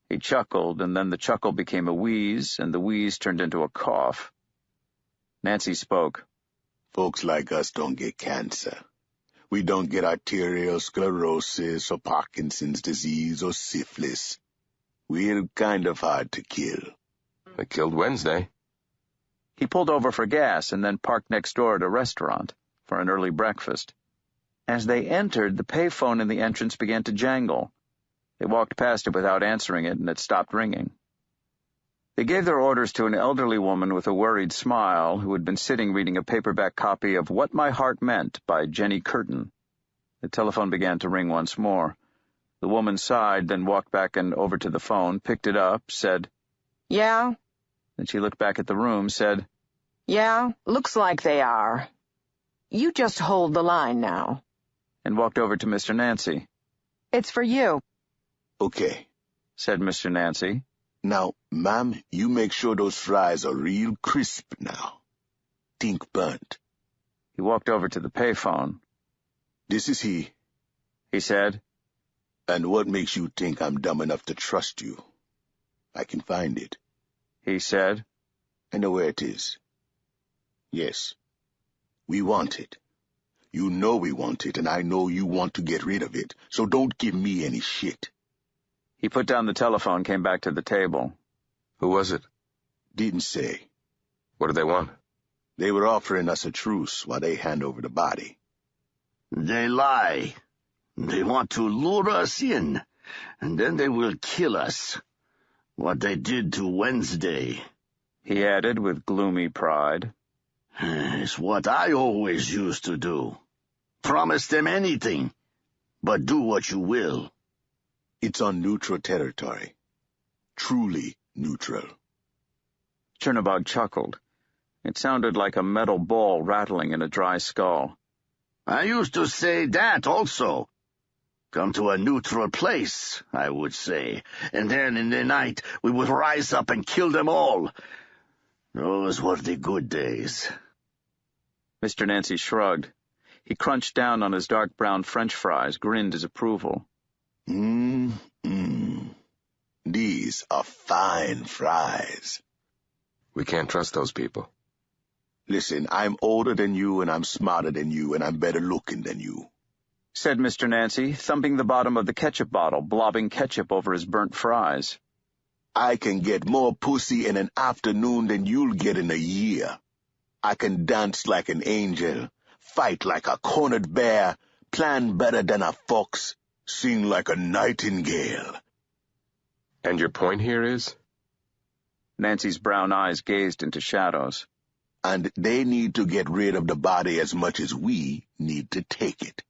He chuckled, and then the chuckle became a wheeze, and the wheeze turned into a cough. Nancy spoke. Folks like us don't get cancer. We don't get arterial sclerosis or Parkinson's disease or syphilis. We're kind of hard to kill. They killed Wednesday. He pulled over for gas and then parked next door at a restaurant for an early breakfast. As they entered, the payphone in the entrance began to jangle. They walked past it without answering it, and it stopped ringing. They gave their orders to an elderly woman with a worried smile who had been sitting reading a paperback copy of What My Heart Meant by Jenny Curtin. The telephone began to ring once more. The woman sighed, then walked back and over to the phone, picked it up, said, Yeah? Then she looked back at the room, said, Yeah, looks like they are. You just hold the line now. And walked over to Mr. Nancy. It's for you. Okay, said Mr. Nancy. Now, ma'am, you make sure those fries are real crisp now. Think burnt. He walked over to the payphone. This is he said. And what makes you think I'm dumb enough to trust you? I can find it, he said. I know where it is. Yes, we want it. You know we want it, and I know you want to get rid of it, so don't give me any shit. He put down the telephone, came back to the table. Who was it? Didn't say. What did they want? They were offering us a truce while they hand over the body. They lie. They want to lure us in, and then they will kill us. What they did to Wednesday," he added with gloomy pride, "is what I always used to do. Promise them anything, but do what you will." It's on neutral territory. Truly neutral. Chernobog chuckled. It sounded like a metal ball rattling in a dry skull. "I used to say that also. Come to a neutral place, I would say, and then in the night we would rise up and kill them all. Those were the good days." Mr. Nancy shrugged. He crunched down on his dark brown French fries, grinned his approval. These are fine fries. We can't trust those people. Listen, I'm older than you, and I'm smarter than you, and I'm better looking than you, said Mr. Nancy, thumping the bottom of the ketchup bottle, blobbing ketchup over his burnt fries. I can get more pussy in an afternoon than you'll get in a year. I can dance like an angel, fight like a cornered bear, plan better than a fox, sing like a nightingale. And your point here is? Nancy's brown eyes gazed into shadows. And they need to get rid of the body as much as we need to take it.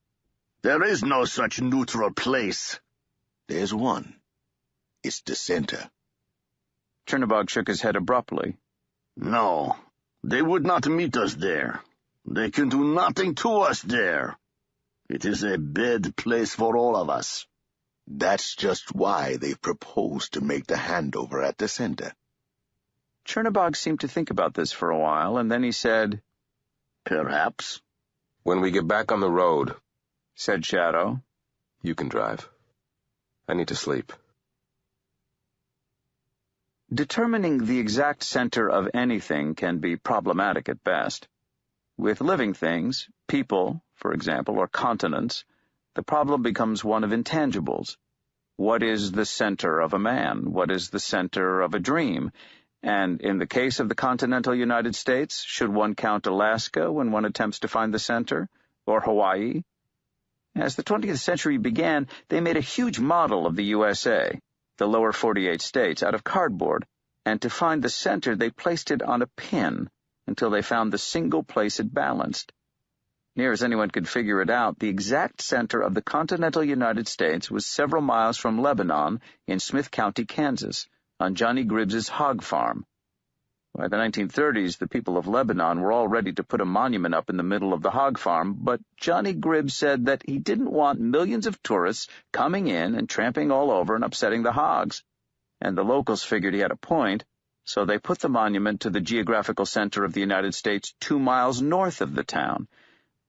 There is no such neutral place. There's one. It's the center. Chernobog shook his head abruptly. No, they would not meet us there. They can do nothing to us there. It is a bad place for all of us. That's just why they proposed to make the handover at the center. Chernobog seemed to think about this for a while, and then he said, "Perhaps." "When we get back on the road," said Shadow, "you can drive. I need to sleep." Determining the exact center of anything can be problematic at best. With living things, people, for example, or continents, the problem becomes one of intangibles. What is the center of a man? What is the center of a dream? And in the case of the continental United States, should one count Alaska when one attempts to find the center, or Hawaii? As the 20th century began, they made a huge model of the USA, the lower 48 states, out of cardboard, and to find the center they placed it on a pin until they found the single place it balanced. Near as anyone could figure it out, the exact center of the continental United States was several miles from Lebanon in Smith County, Kansas, on Johnny Gribbs's hog farm. By the 1930s, the people of Lebanon were all ready to put a monument up in the middle of the hog farm, but Johnny Gribbs said that he didn't want millions of tourists coming in and tramping all over and upsetting the hogs. And the locals figured he had a point, so they put the monument to the geographical center of the United States 2 miles north of the town.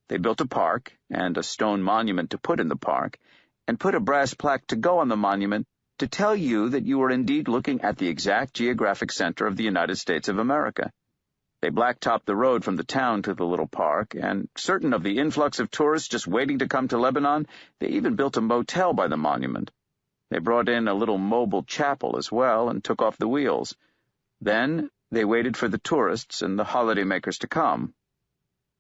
They built a park and a stone monument to put in the park, and put a brass plaque to go on the monument to tell you that you were indeed looking at the exact geographic center of the United States of America. They blacktopped the road from the town to the little park, and certain of the influx of tourists just waiting to come to Lebanon, they even built a motel by the monument. They brought in a little mobile chapel as well and took off the wheels. Then they waited for the tourists and the holidaymakers to come.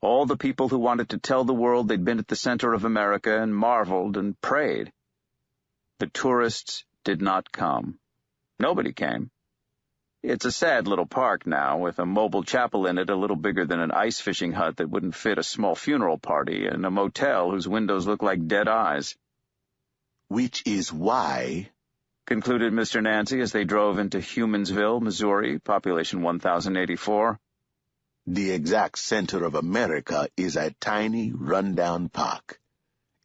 All the people who wanted to tell the world they'd been at the center of America and marveled and prayed. The tourists did not come. Nobody came. It's a sad little park now, with a mobile chapel in it a little bigger than an ice fishing hut that wouldn't fit a small funeral party, and a motel whose windows look like dead eyes. Which is why, concluded Mr. Nancy as they drove into Humansville, Missouri, population 1,084, the exact center of America is a tiny, run-down park,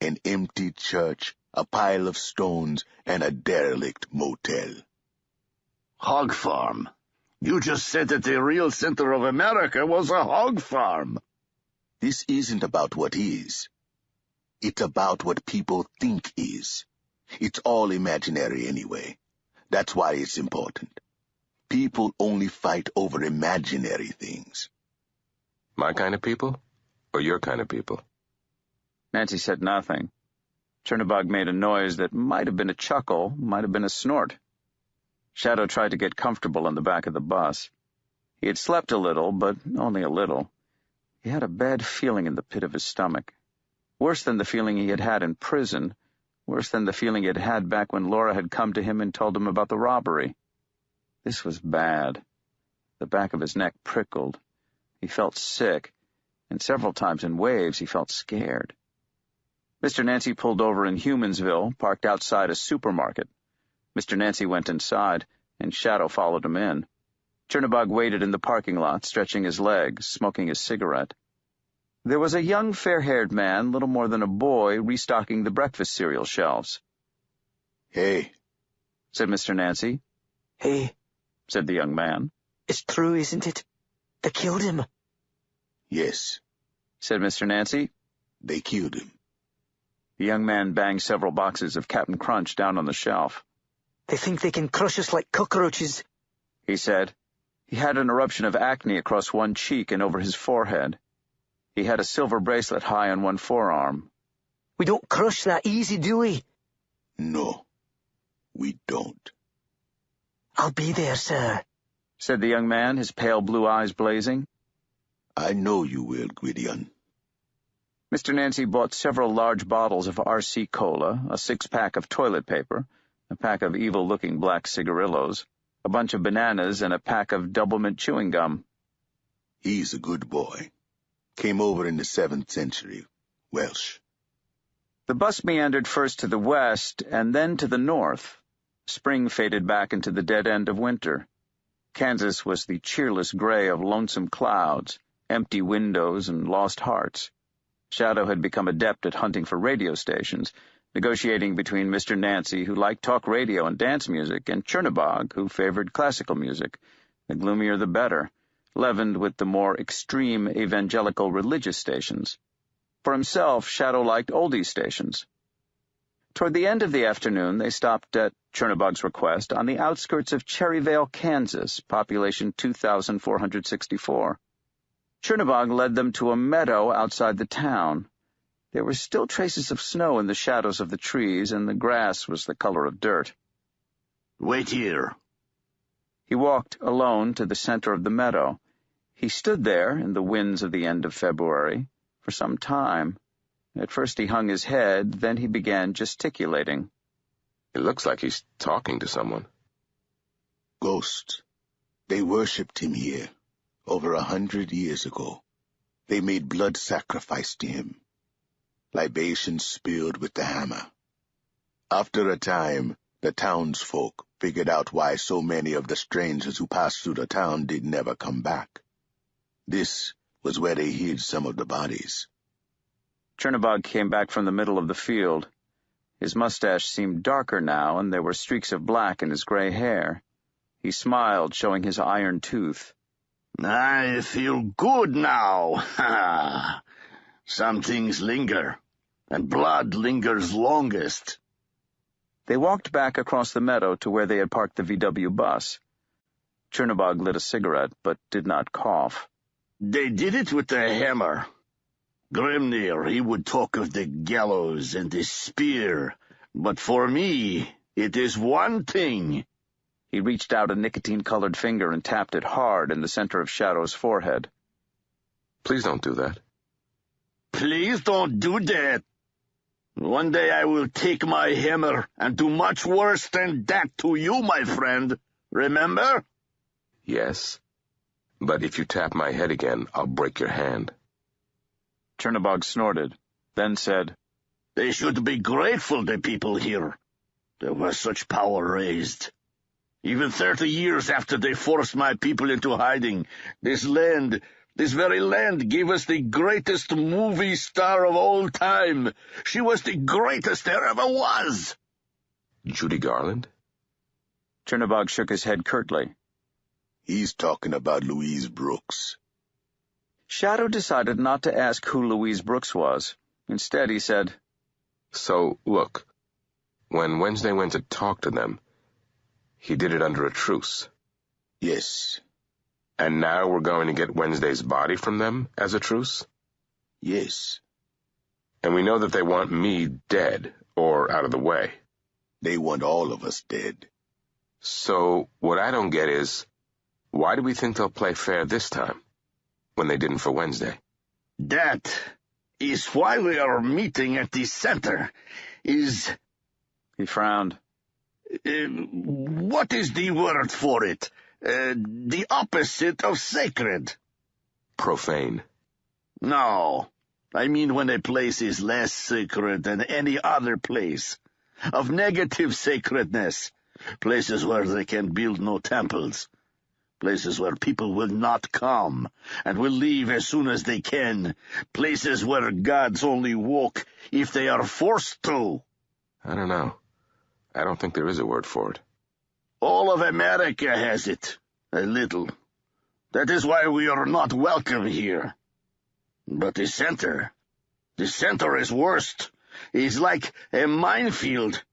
an empty church, a pile of stones, and a derelict motel. Hog farm. You just said that the real center of America was a hog farm. This isn't about what is. It's about what people think is. It's all imaginary anyway. That's why it's important. People only fight over imaginary things. My kind of people? Or your kind of people? Nancy said nothing. Chernobog made a noise that might have been a chuckle, might have been a snort. Shadow tried to get comfortable in the back of the bus. He had slept a little, but only a little. He had a bad feeling in the pit of his stomach. Worse than the feeling he had had in prison, worse than the feeling he had had back when Laura had come to him and told him about the robbery. This was bad. The back of his neck prickled. He felt sick, and several times in waves he felt scared. Mr. Nancy pulled over in Humansville, parked outside a supermarket. Mr. Nancy went inside, and Shadow followed him in. Chernobog waited in the parking lot, stretching his legs, smoking his cigarette. There was a young, fair-haired man, little more than a boy, restocking the breakfast cereal shelves. "Hey," said Mr. Nancy. "Hey," said the young man. "It's true, isn't it? They killed him." "Yes," said Mr. Nancy. "They killed him." The young man banged several boxes of Captain Crunch down on the shelf. "They think they can crush us like cockroaches," he said. He had an eruption of acne across one cheek and over his forehead. He had a silver bracelet high on one forearm. "We don't crush that easy, do we?" "No, we don't." "I'll be there, sir," said the young man, his pale blue eyes blazing. "I know you will, Gwydion." Mr. Nancy bought several large bottles of R.C. Cola, a 6-pack of toilet paper, a pack of evil-looking black cigarillos, a bunch of bananas, and a pack of double-mint chewing gum. "He's a good boy. Came over in the 7th century. Welsh." The bus meandered first to the west and then to the north. Spring faded back into the dead end of winter. Kansas was the cheerless gray of lonesome clouds, empty windows, and lost hearts. Shadow had become adept at hunting for radio stations, negotiating between Mr. Nancy, who liked talk radio and dance music, and Chernobog, who favored classical music, the gloomier the better, leavened with the more extreme evangelical religious stations. For himself, Shadow liked oldie stations. Toward the end of the afternoon, they stopped at Chernobog's request on the outskirts of Cherryvale, Kansas, population 2,464. Chernobog led them to a meadow outside the town. There were still traces of snow in the shadows of the trees, and the grass was the color of dirt. "Wait here." He walked alone to the center of the meadow. He stood there, in the winds of the end of February, for some time. At first he hung his head, then he began gesticulating. It looks like he's talking to someone. "Ghosts. They worshipped him here, over 100 years ago. They made blood sacrifice to him. Libations spilled with the hammer. After a time, the townsfolk figured out why so many of the strangers who passed through the town did never come back. This was where they hid some of the bodies." Chernobog came back from the middle of the field. His mustache seemed darker now, and there were streaks of black in his gray hair. He smiled, showing his iron tooth. "I feel good now. Ha! Some things linger, and blood lingers longest." They walked back across the meadow to where they had parked the VW bus. Chernobog lit a cigarette, but did not cough. "They did it with the hammer. Grimnir, he would talk of the gallows and the spear, but for me, it is one thing." He reached out a nicotine-colored finger and tapped it hard in the center of Shadow's forehead. "Please don't do that." "Please don't do that. One day I will take my hammer and do much worse than that to you, my friend. Remember?" "Yes. But if you tap my head again, I'll break your hand." Chernobog snorted, then said, "They should be grateful, the people here. There was such power raised. Even 30 years after they forced my people into hiding, this very land gave us the greatest movie star of all time. She was the greatest there ever was." "Judy Garland?" Chernobog shook his head curtly. "He's talking about Louise Brooks." Shadow decided not to ask who Louise Brooks was. Instead, he said, "So, look, when Wednesday went to talk to them, he did it under a truce." "Yes." "And now we're going to get Wednesday's body from them as a truce?" "Yes." "And we know that they want me dead, or out of the way." "They want all of us dead." "So, what I don't get is, why do we think they'll play fair this time, when they didn't for Wednesday?" "That is why we are meeting at the center, is... He frowned. What is the word for it? The opposite of sacred. Profane. No, I mean when a place is less sacred than any other place. Of negative sacredness. Places where they can build no temples. Places where people will not come, and will leave as soon as they can. Places where gods only walk if they are forced to. I don't know. I don't think there is a word for it. All of America has it. A little. That is why we are not welcome here. But the center is worst. It's like a minefield.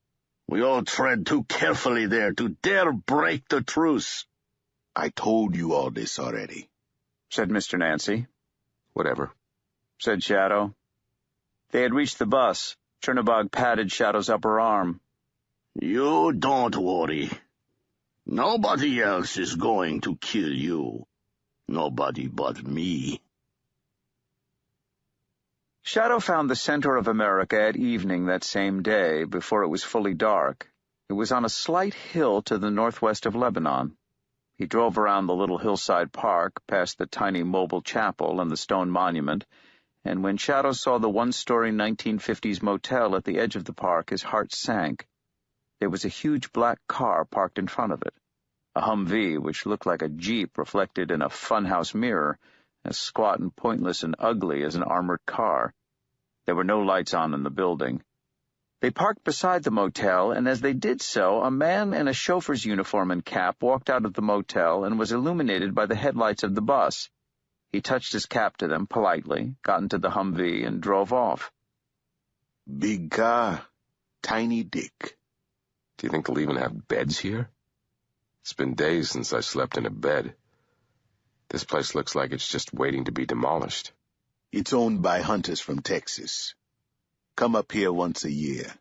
We all tread too carefully there to dare break the truce. I told you all this already, said Mr. Nancy. Whatever, said Shadow. They had reached the bus. Chernobog patted Shadow's upper arm. You don't worry. Nobody else is going to kill you. Nobody but me. Shadow found the center of America at evening that same day, before it was fully dark. It was on a slight hill to the northwest of Lebanon. He drove around the little hillside park, past the tiny mobile chapel and the stone monument, and when Shadow saw the one-story 1950s motel at the edge of the park, his heart sank. There was a huge black car parked in front of it, a Humvee which looked like a Jeep reflected in a funhouse mirror, as squat and pointless and ugly as an armored car. There were no lights on in the building. They parked beside the motel, and as they did so, a man in a chauffeur's uniform and cap walked out of the motel and was illuminated by the headlights of the bus. He touched his cap to them politely, got into the Humvee, and drove off. Big car, tiny dick. Do you think they'll even have beds here? It's been days since I slept in a bed. This place looks like it's just waiting to be demolished. It's owned by hunters from Texas. Come up here once a year.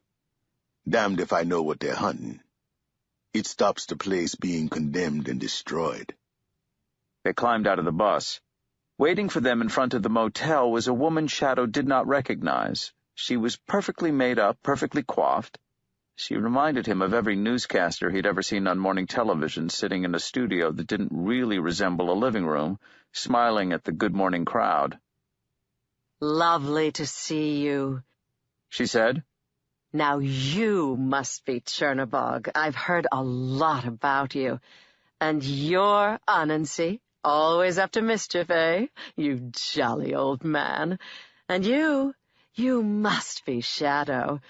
Damned if I know what they're hunting. It stops the place being condemned and destroyed. They climbed out of the bus. Waiting for them in front of the motel was a woman Shadow did not recognize. She was perfectly made up, perfectly coiffed. She reminded him of every newscaster he'd ever seen on morning television sitting in a studio that didn't really resemble a living room, smiling at the good morning crowd. Lovely to see you, she said. Now you must be Chernobog. I've heard a lot about you. And you're Anansi, always up to mischief, eh? You jolly old man. And you must be Shadow.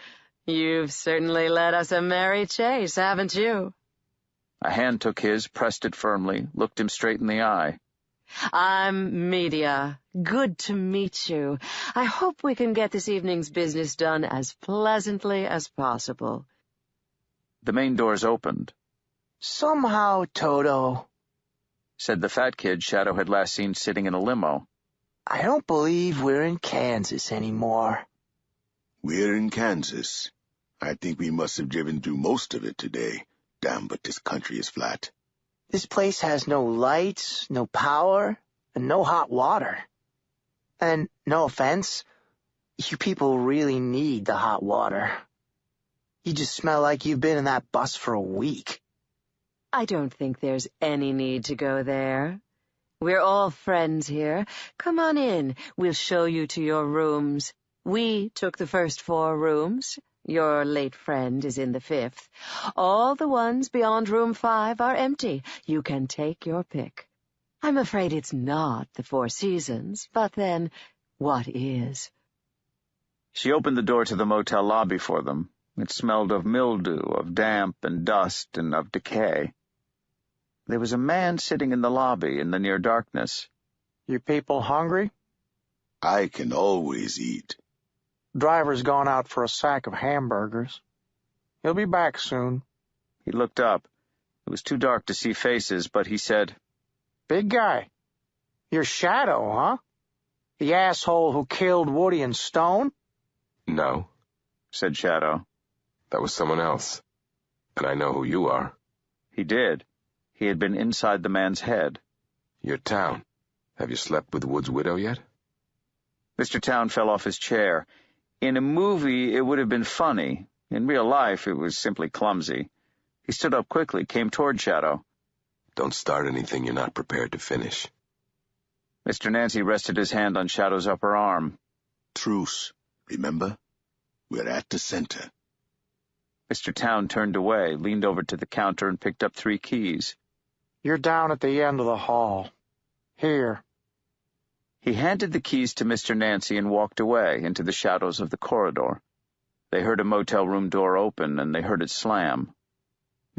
You've certainly led us a merry chase, haven't you? A hand took his, pressed it firmly, looked him straight in the eye. I'm Media. Good to meet you. I hope we can get this evening's business done as pleasantly as possible. The main doors opened. Somehow, Toto, said the fat kid Shadow had last seen sitting in a limo, I don't believe we're in Kansas anymore. We're in Kansas. I think we must have driven through most of it today. Damn, but this country is flat. This place has no lights, no power, and no hot water. And, no offense, you people really need the hot water. You just smell like you've been in that bus for a week. I don't think there's any need to go there. We're all friends here. Come on in. We'll show you to your rooms. We took the first 4 rooms. Your late friend is in the 5th. All the ones beyond room 5 are empty. You can take your pick. I'm afraid it's not the 4 Seasons, but then, what is? She opened the door to the motel lobby for them. It smelled of mildew, of damp and dust, and of decay. There was a man sitting in the lobby in the near darkness. You people hungry? I can always eat. Driver's gone out for a sack of hamburgers. He'll be back soon. He looked up. It was too dark to see faces, but he said, Big guy, you're Shadow, huh? The asshole who killed Woody and Stone? No, said Shadow. That was someone else. And I know who you are. He did. He had been inside the man's head. Your town. Have you slept with Wood's widow yet? Mr. Town fell off his chair. In a movie, it would have been funny. In real life, it was simply clumsy. He stood up quickly, came toward Shadow. Don't start anything you're not prepared to finish. Mr. Nancy rested his hand on Shadow's upper arm. Truce, remember? We're at the center. Mr. Town turned away, leaned over to the counter, and picked up 3 keys. You're down at the end of the hall. Here. He handed the keys to Mr. Nancy and walked away into the shadows of the corridor. They heard a motel room door open, and they heard it slam.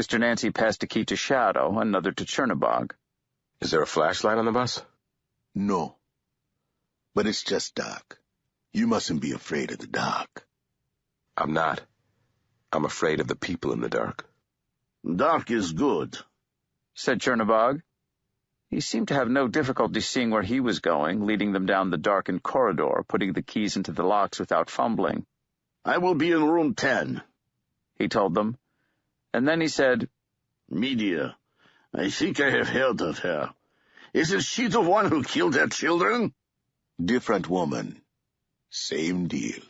Mr. Nancy passed a key to Shadow, another to Chernobog. Is there a flashlight on the bus? No. But it's just dark. You mustn't be afraid of the dark. I'm not. I'm afraid of the people in the dark. Dark is good, said Chernobog. He seemed to have no difficulty seeing where he was going, leading them down the darkened corridor, putting the keys into the locks without fumbling. I will be in room 10, he told them. And then he said, Media, I think I have heard of her. Isn't she the one who killed her children? Different woman. Same deal.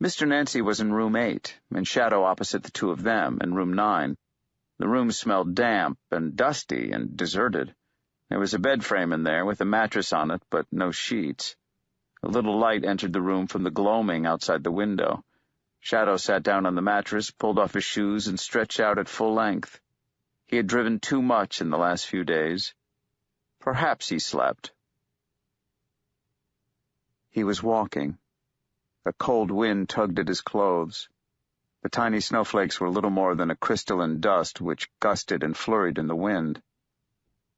Mr. Nancy was in room 8, and Shadow opposite the 2 of them, in room 9. The room smelled damp and dusty and deserted. There was a bed frame in there with a mattress on it, but no sheets. A little light entered the room from the gloaming outside the window. Shadow sat down on the mattress, pulled off his shoes, and stretched out at full length. He had driven too much in the last few days. Perhaps he slept. He was walking. A cold wind tugged at his clothes. The tiny snowflakes were little more than a crystalline dust which gusted and flurried in the wind.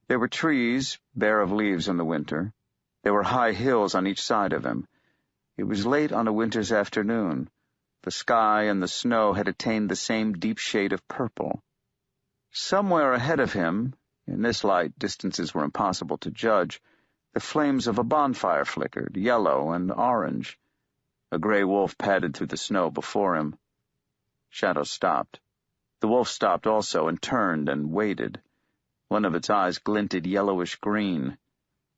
There were trees, bare of leaves in the winter. There were high hills on each side of him. It was late on a winter's afternoon. The sky and the snow had attained the same deep shade of purple. Somewhere ahead of him, in this light distances were impossible to judge, the flames of a bonfire flickered, yellow and orange. A gray wolf padded through the snow before him. Shadow stopped. The wolf stopped also and turned and waited. One of its eyes glinted yellowish green.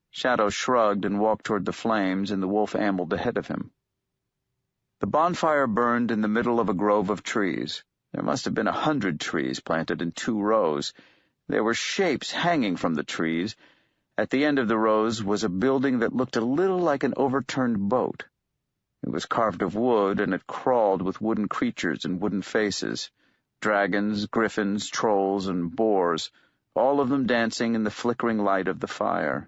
Shadow shrugged and walked toward the flames, and the wolf ambled ahead of him. The bonfire burned in the middle of a grove of trees. There must have been 100 trees planted in 2 rows. There were shapes hanging from the trees. At the end of the rows was a building that looked a little like an overturned boat. It was carved of wood, and it crawled with wooden creatures and wooden faces, dragons, griffins, trolls, and boars, all of them dancing in the flickering light of the fire.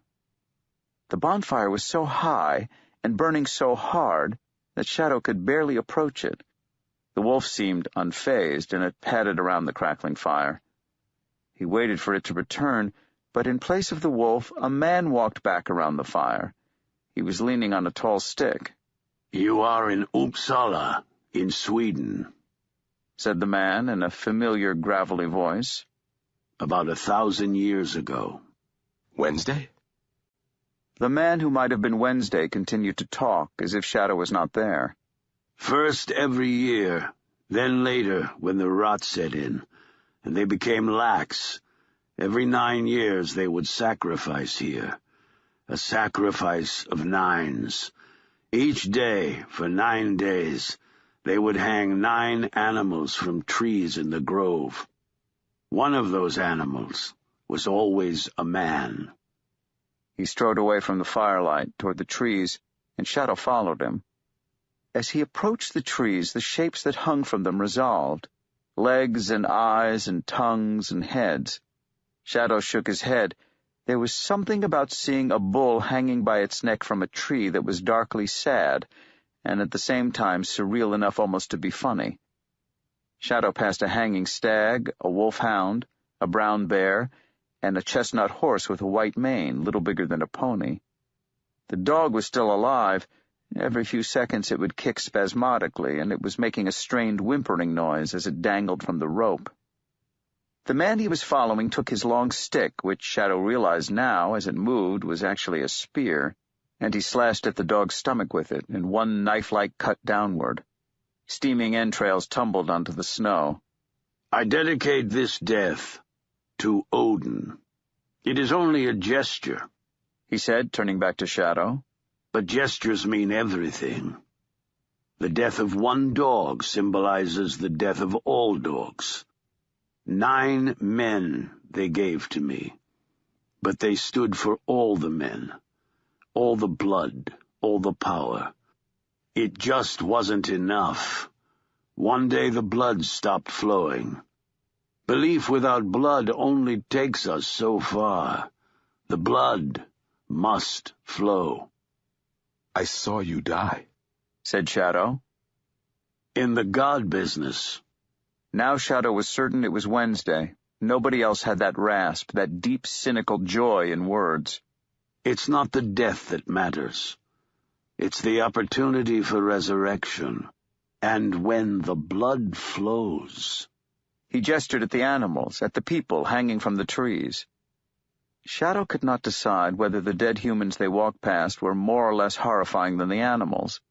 The bonfire was so high and burning so hard that Shadow could barely approach it. The wolf seemed unfazed, and it padded around the crackling fire. He waited for it to return, but in place of the wolf, a man walked back around the fire. He was leaning on a tall stick. You are in Uppsala, in Sweden, said the man in a familiar, gravelly voice. About 1,000 years ago. Wednesday? The man who might have been Wednesday continued to talk, as if Shadow was not there. First every year, then later, when the rot set in, and they became lax. Every 9 years they would sacrifice here. A sacrifice of 9s. Each day, for 9 days, they would hang 9 animals from trees in the grove. One of those animals was always a man. He strode away from the firelight toward the trees, and Shadow followed him. As he approached the trees, the shapes that hung from them resolved, legs and eyes and tongues and heads. Shadow shook his head. There was something about seeing a bull hanging by its neck from a tree that was darkly sad, and at the same time surreal enough almost to be funny. Shadow passed a hanging stag, a wolfhound, a brown bear, and a chestnut horse with a white mane, little bigger than a pony. The dog was still alive. Every few seconds it would kick spasmodically, and it was making a strained whimpering noise as it dangled from the rope. The man he was following took his long stick, which Shadow realized now, as it moved, was actually a spear, and he slashed at the dog's stomach with it, in one knife-like cut downward. Steaming entrails tumbled onto the snow. I dedicate this death to Odin. It is only a gesture, he said, turning back to Shadow. But gestures mean everything. The death of one dog symbolizes the death of all dogs. 9 men they gave to me, but they stood for all the men, all the blood, all the power. It just wasn't enough. One day the blood stopped flowing. Belief without blood only takes us so far. The blood must flow. I saw you die, said Shadow. In the God business. Now Shadow was certain it was Wednesday. Nobody else had that rasp, that deep, cynical joy in words. It's not the death that matters. It's the opportunity for resurrection. And when the blood flows... He gestured at the animals, at the people hanging from the trees. Shadow could not decide whether the dead humans they walked past were more or less horrifying than the animals.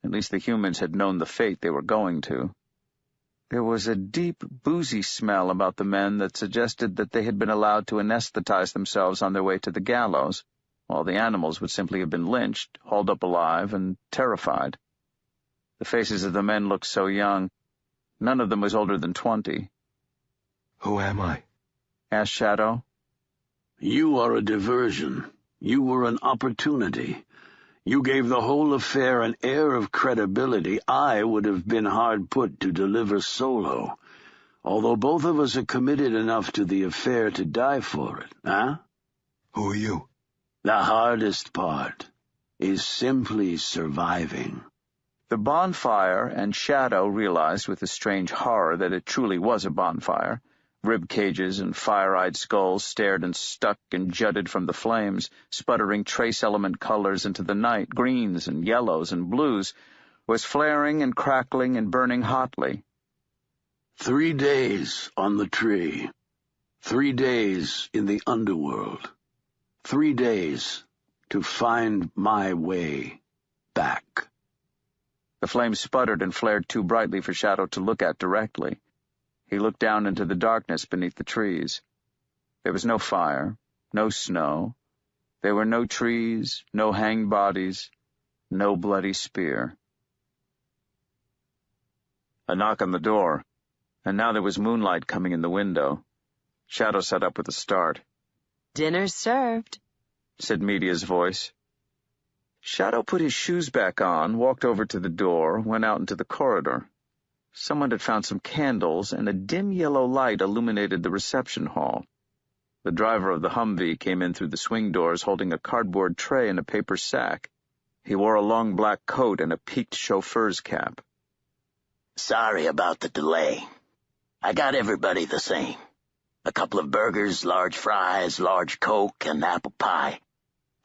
At least the humans had known the fate they were going to. There was a deep, boozy smell about the men that suggested that they had been allowed to anesthetize themselves on their way to the gallows, while the animals would simply have been lynched, hauled up alive, and terrified. The faces of the men looked so young. None of them was older than 20. Who am I? Asked Shadow. You are a diversion. You were an opportunity. You gave the whole affair an air of credibility I would have been hard put to deliver solo, although both of us are committed enough to the affair to die for it, huh? Who are you? The hardest part is simply surviving. The bonfire, and Shadow realized with a strange horror that it truly was a bonfire. Rib cages and fire-eyed skulls stared and stuck and jutted from the flames, sputtering trace element colors into the night, greens and yellows and blues, was flaring and crackling and burning hotly. 3 days on the tree. 3 days in the underworld. 3 days to find my way back. The flame sputtered and flared too brightly for Shadow to look at directly. He looked down into the darkness beneath the trees. There was no fire, no snow. There were no trees, no hanged bodies, no bloody spear. A knock on the door, and now there was moonlight coming in the window. Shadow sat up with a start. "Dinner's served," said Media's voice. Shadow put his shoes back on, walked over to the door, went out into the corridor. Someone had found some candles, and a dim yellow light illuminated the reception hall. The driver of the Humvee came in through the swing doors holding a cardboard tray and a paper sack. He wore a long black coat and a peaked chauffeur's cap. Sorry about the delay. I got everybody the same. A couple of burgers, large fries, large Coke, and apple pie.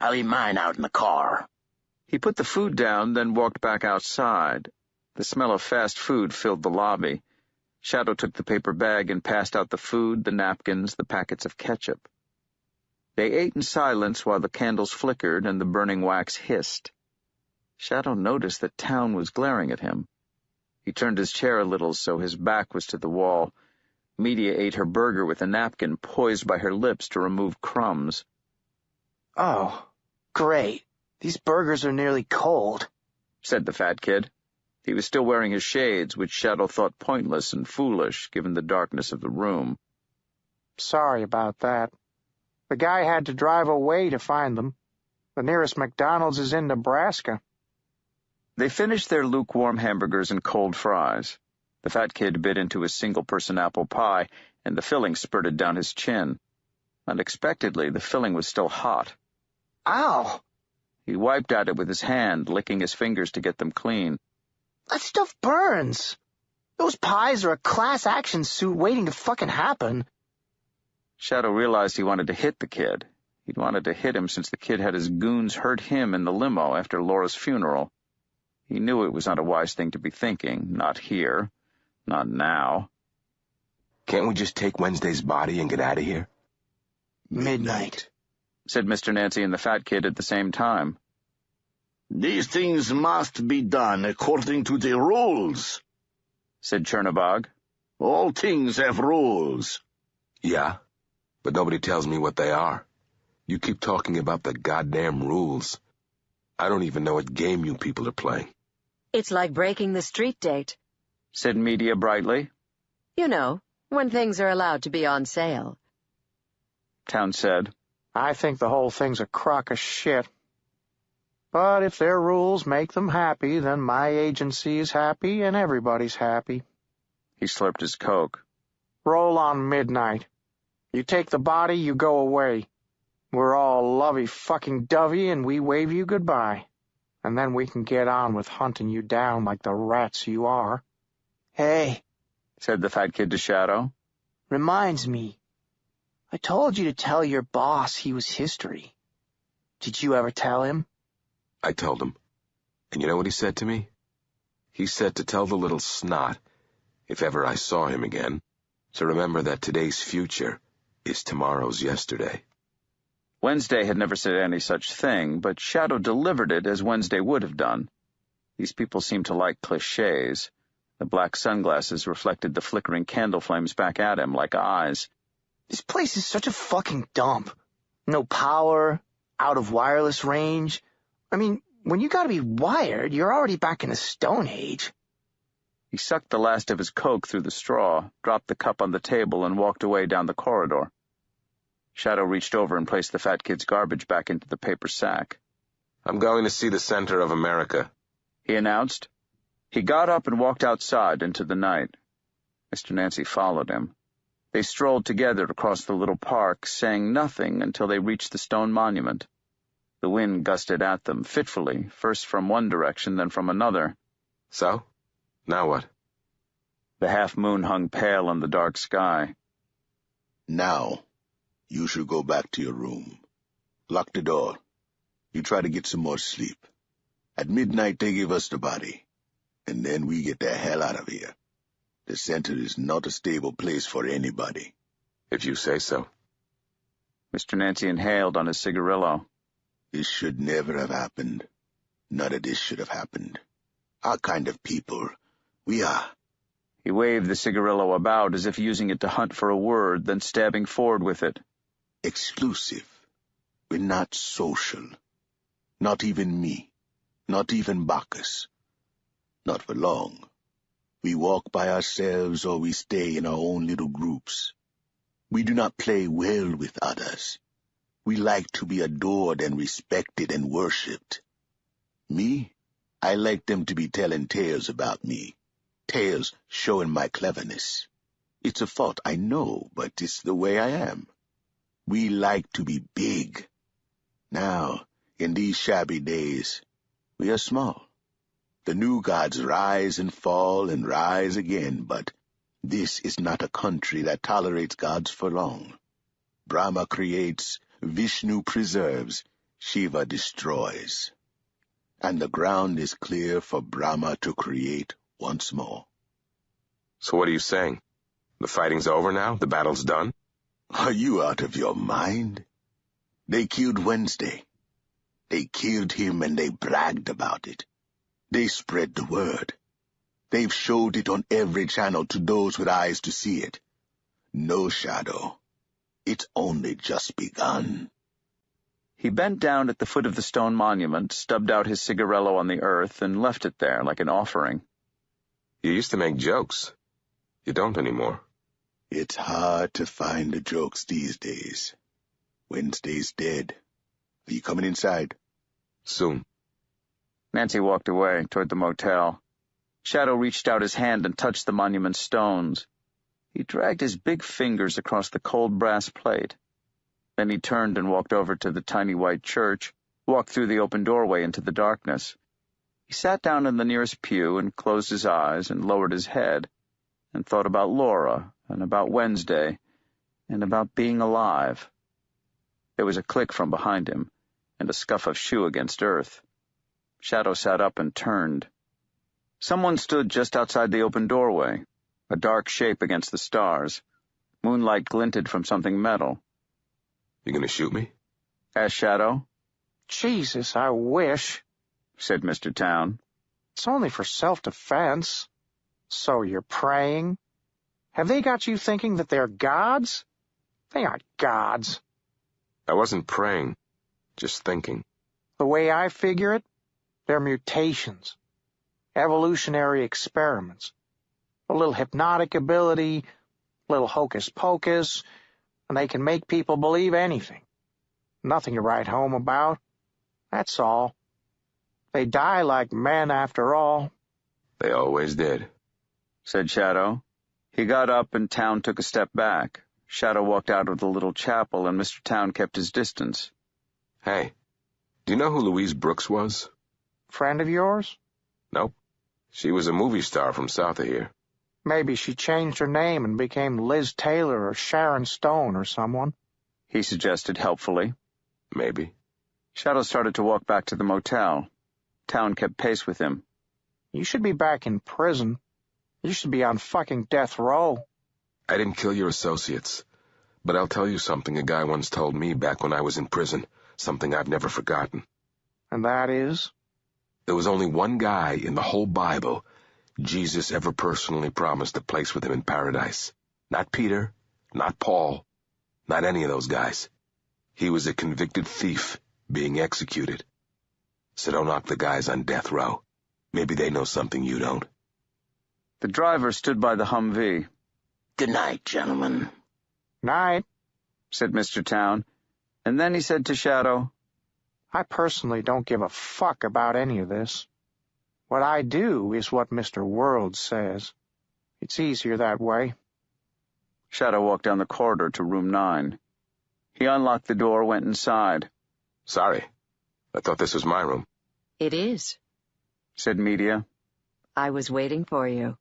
I'll eat mine out in the car. He put the food down, then walked back outside. The smell of fast food filled the lobby. Shadow took the paper bag and passed out the food, the napkins, the packets of ketchup. They ate in silence while the candles flickered and the burning wax hissed. Shadow noticed that Town was glaring at him. He turned his chair a little so his back was to the wall. Media ate her burger with a napkin poised by her lips to remove crumbs. "Oh, great. These burgers are nearly cold," said the fat kid. He was still wearing his shades, which Shadow thought pointless and foolish, given the darkness of the room. "Sorry about that. The guy had to drive away to find them. The nearest McDonald's is in Nebraska." They finished their lukewarm hamburgers and cold fries. The fat kid bit into his single-person apple pie, and the filling spurted down his chin. Unexpectedly, the filling was still hot. "Ow!" He wiped at it with his hand, licking his fingers to get them clean. "That stuff burns. Those pies are a class action suit waiting to fucking happen." Shadow realized he wanted to hit the kid. He'd wanted to hit him since the kid had his goons hurt him in the limo after Laura's funeral. He knew it was not a wise thing to be thinking, not here, not now. Can't we just take Wednesday's body and get out of here? "Midnight," said Mr. Nancy and the fat kid at the same time. "These things must be done according to the rules," said Chernobog. "All things have rules." "Yeah, but nobody tells me what they are. You keep talking about the goddamn rules. I don't even know what game you people are playing. It's like breaking the street date, said Media brightly. You know, when things are allowed to be on sale. Town said, I think the whole thing's a crock of shit. But if their rules make them happy, then my agency is happy and everybody's happy. He slurped his Coke. Roll on midnight. You take the body, you go away. We're all lovey-fucking-dovey and we wave you goodbye. And then we can get on with hunting you down like the rats you are. Hey, said the fat kid to Shadow. Reminds me. I told you to tell your boss he was history. Did you ever tell him? I told him. And you know what he said to me? He said to tell the little snot, if ever I saw him again, to remember that today's future is tomorrow's yesterday. Wednesday had never said any such thing, but Shadow delivered it as Wednesday would have done. These people seemed to like clichés. The black sunglasses reflected the flickering candle flames back at him like eyes. This place is such a fucking dump. No power, out of wireless range. I mean, when you gotta be wired, you're already back in the Stone Age. He sucked the last of his Coke through the straw, dropped the cup on the table, and walked away down the corridor. Shadow reached over and placed the fat kid's garbage back into the paper sack. I'm going to see the center of America, he announced. He got up and walked outside into the night. Mr. Nancy followed him. They strolled together across the little park, saying nothing until they reached the stone monument. The wind gusted at them fitfully, first from one direction, then from another. So? Now what? The half-moon hung pale in the dark sky. Now, you should go back to your room. Lock the door. You try to get some more sleep. At midnight, they give us the body. And then we get the hell out of here. The center is not a stable place for anybody. If you say so. Mr. Nancy inhaled on his cigarillo. This should never have happened. None of this should have happened. Our kind of people, we are. He waved the cigarillo about as if using it to hunt for a word, then stabbing forward with it. Exclusive. We're not social. Not even me. Not even Bacchus. Not for long. We walk by ourselves or we stay in our own little groups. We do not play well with others. We like to be adored and respected and worshipped. Me? I like them to be telling tales about me. Tales showing my cleverness. It's a fault, I know, but it's the way I am. We like to be big. Now, in these shabby days, we are small. The new gods rise and fall and rise again, but this is not a country that tolerates gods for long. Brahma creates, Vishnu preserves, Shiva destroys. And the ground is clear for Brahma to create once more. So what are you saying? The fighting's over now? The battle's done? Are you out of your mind? They killed Wednesday. They killed him and they bragged about it. They spread the word. They've showed it on every channel to those with eyes to see it. No, Shadow. It's only just begun. He bent down at the foot of the stone monument, stubbed out his cigarillo on the earth, and left it there like an offering. You used to make jokes. You don't anymore. It's hard to find the jokes these days. Wednesday's dead. Are you coming inside? Soon. Nancy walked away toward the motel. Shadow reached out his hand and touched the monument's stones. He dragged his big fingers across the cold brass plate. Then he turned and walked over to the tiny white church, walked through the open doorway into the darkness. He sat down in the nearest pew and closed his eyes and lowered his head, and thought about Laura, and about Wednesday, and about being alive. There was a click from behind him, and a scuff of shoe against earth. Shadow sat up and turned. Someone stood just outside the open doorway, a dark shape against the stars. Moonlight glinted from something metal. You gonna shoot me? Asked Shadow. Jesus, I wish, said Mr. Town. It's only for self-defense. So you're praying? Have they got you thinking that they're gods? They aren't gods. I wasn't praying, just thinking. The way I figure it, they're mutations, evolutionary experiments, a little hypnotic ability, a little hocus pocus, and they can make people believe anything. Nothing to write home about. That's all. They die like men after all. They always did, said Shadow. He got up and Town took a step back. Shadow walked out of the little chapel and Mr. Town kept his distance. Hey, do you know who Louise Brooks was? Friend of yours? Nope. She was a movie star from south of here. Maybe she changed her name and became Liz Taylor or Sharon Stone or someone, he suggested helpfully. Maybe. Shadow started to walk back to the motel. Town kept pace with him. You should be back in prison. You should be on fucking death row. I didn't kill your associates, but I'll tell you something a guy once told me back when I was in prison, something I've never forgotten. And that is? There was only one guy in the whole Bible Jesus ever personally promised a place with him in paradise. Not Peter, not Paul, not any of those guys. He was a convicted thief being executed. So don't knock the guys on death row. Maybe they know something you don't. The driver stood by the Humvee. Good night, gentlemen. Night, said Mr. Town, and then he said to Shadow, I personally don't give a fuck about any of this. What I do is what Mr. World says. It's easier that way. Shadow walked down the corridor to room 9. He unlocked the door, went inside. Sorry. I thought this was my room. It is, said Media. I was waiting for you.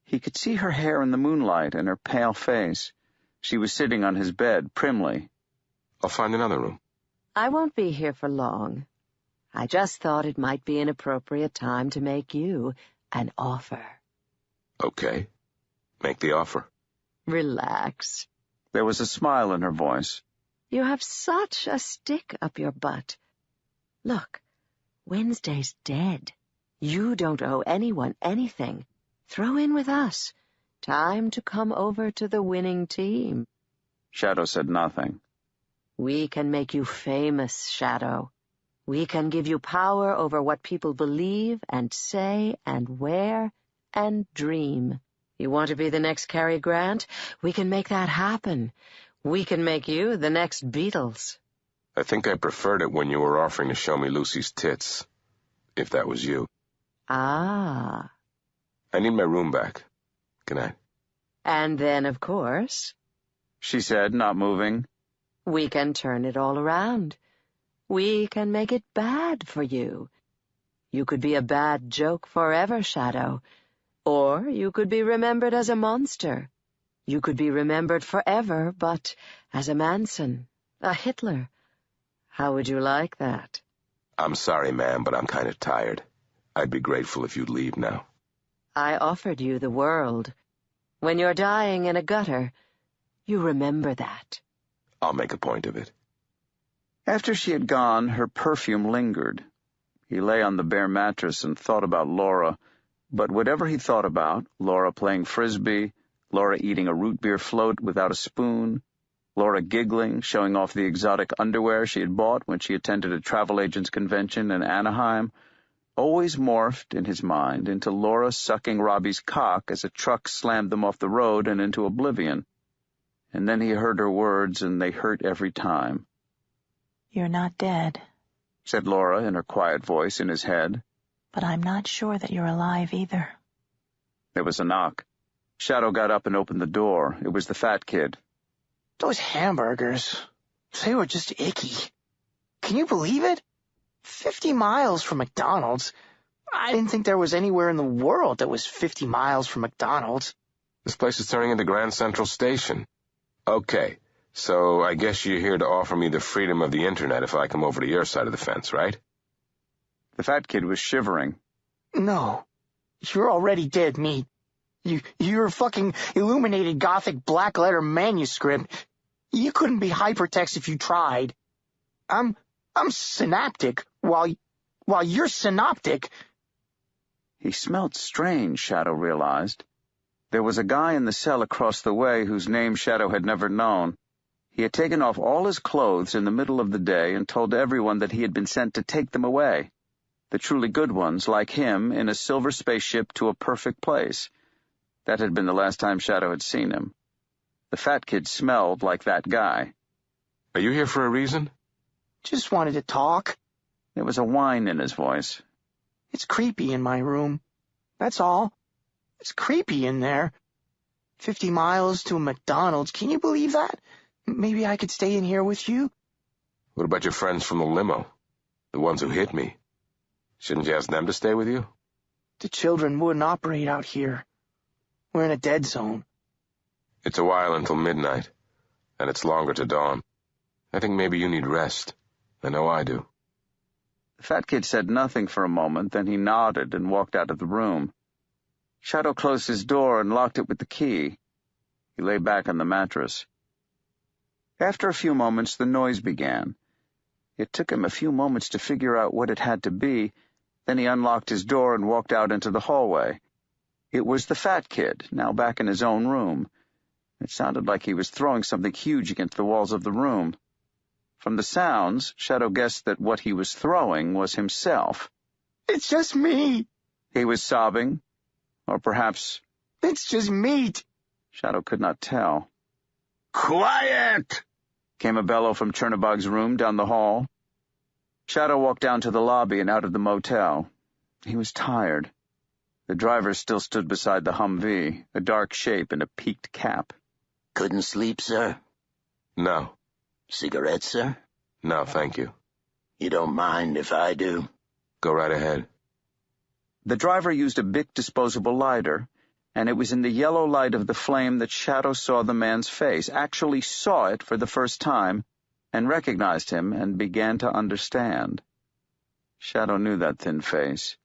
He could see her hair in the moonlight and her pale face. She was sitting on his bed, primly. I'll find another room. I won't be here for long. I just thought it might be an appropriate time to make you an offer. Okay. Make the offer. Relax. There was a smile in her voice. You have such a stick up your butt. Look, Wednesday's dead. You don't owe anyone anything. Throw in with us. Time to come over to the winning team. Shadow said nothing. We can make you famous, Shadow. We can give you power over what people believe and say and wear and dream. You want to be the next Cary Grant? We can make that happen. We can make you the next Beatles. I think I preferred it when you were offering to show me Lucy's tits, if that was you. Ah. I need my room back. Good night. And then, of course, she said, not moving, we can turn it all around. We can make it bad for you. You could be a bad joke forever, Shadow. Or you could be remembered as a monster. You could be remembered forever, but as a Manson, a Hitler. How would you like that? I'm sorry, ma'am, but I'm kind of tired. I'd be grateful if you'd leave now. I offered you the world. When you're dying in a gutter, you remember that. I'll make a point of it. After she had gone, her perfume lingered. He lay on the bare mattress and thought about Laura, but whatever he thought about, Laura playing frisbee, Laura eating a root beer float without a spoon, Laura giggling, showing off the exotic underwear she had bought when she attended a travel agents convention in Anaheim, always morphed in his mind into Laura sucking Robbie's cock as a truck slammed them off the road and into oblivion. And then he heard her words, and they hurt every time. You're not dead, said Laura in her quiet voice in his head. But I'm not sure that you're alive either. There was a knock. Shadow got up and opened the door. It was the fat kid. Those hamburgers, they were just icky. Can you believe it? 50 miles from McDonald's. I didn't think there was anywhere in the world that was 50 miles from McDonald's. This place is turning into Grand Central Station. Okay, so I guess you're here to offer me the freedom of the internet if I come over to your side of the fence, right? The fat kid was shivering. No, you're already dead meat. You're a fucking illuminated Gothic black-letter manuscript. You couldn't be hypertext if you tried. I'm synaptic, while you're synoptic. He smelled strange, Shadow realized. There was a guy in the cell across the way whose name Shadow had never known. He had taken off all his clothes in the middle of the day and told everyone that he had been sent to take them away. The truly good ones, like him, in a silver spaceship to a perfect place. That had been the last time Shadow had seen him. The fat kid smelled like that guy. Are you here for a reason? Just wanted to talk. There was a whine in his voice. It's creepy in my room. That's all. It's creepy in there. 50 miles to a McDonald's. Can you believe that? Maybe I could stay in here with you? What about your friends from the limo? The ones who hit me? Shouldn't you ask them to stay with you? The children wouldn't operate out here. We're in a dead zone. It's a while until midnight, and it's longer to dawn. I think maybe you need rest. I know I do. The fat kid said nothing for a moment, then he nodded and walked out of the room. Shadow closed his door and locked it with the key. He lay back on the mattress. After a few moments, the noise began. It took him a few moments to figure out what it had to be. Then he unlocked his door and walked out into the hallway. It was the fat kid, now back in his own room. It sounded like he was throwing something huge against the walls of the room. From the sounds, Shadow guessed that what he was throwing was himself. It's just me, he was sobbing. Or perhaps... It's just meat. Shadow could not tell. Quiet! Came a bellow from Chernobog's room down the hall. Shadow walked down to the lobby and out of the motel. He was tired. The driver still stood beside the Humvee, a dark shape in a peaked cap. Couldn't sleep, sir? No. Cigarette, sir? No, thank you. You don't mind if I do? Go right ahead. The driver used a Bic disposable lighter, and it was in the yellow light of the flame that Shadow saw the man's face, actually saw it for the first time, and recognized him and began to understand. Shadow knew that thin face.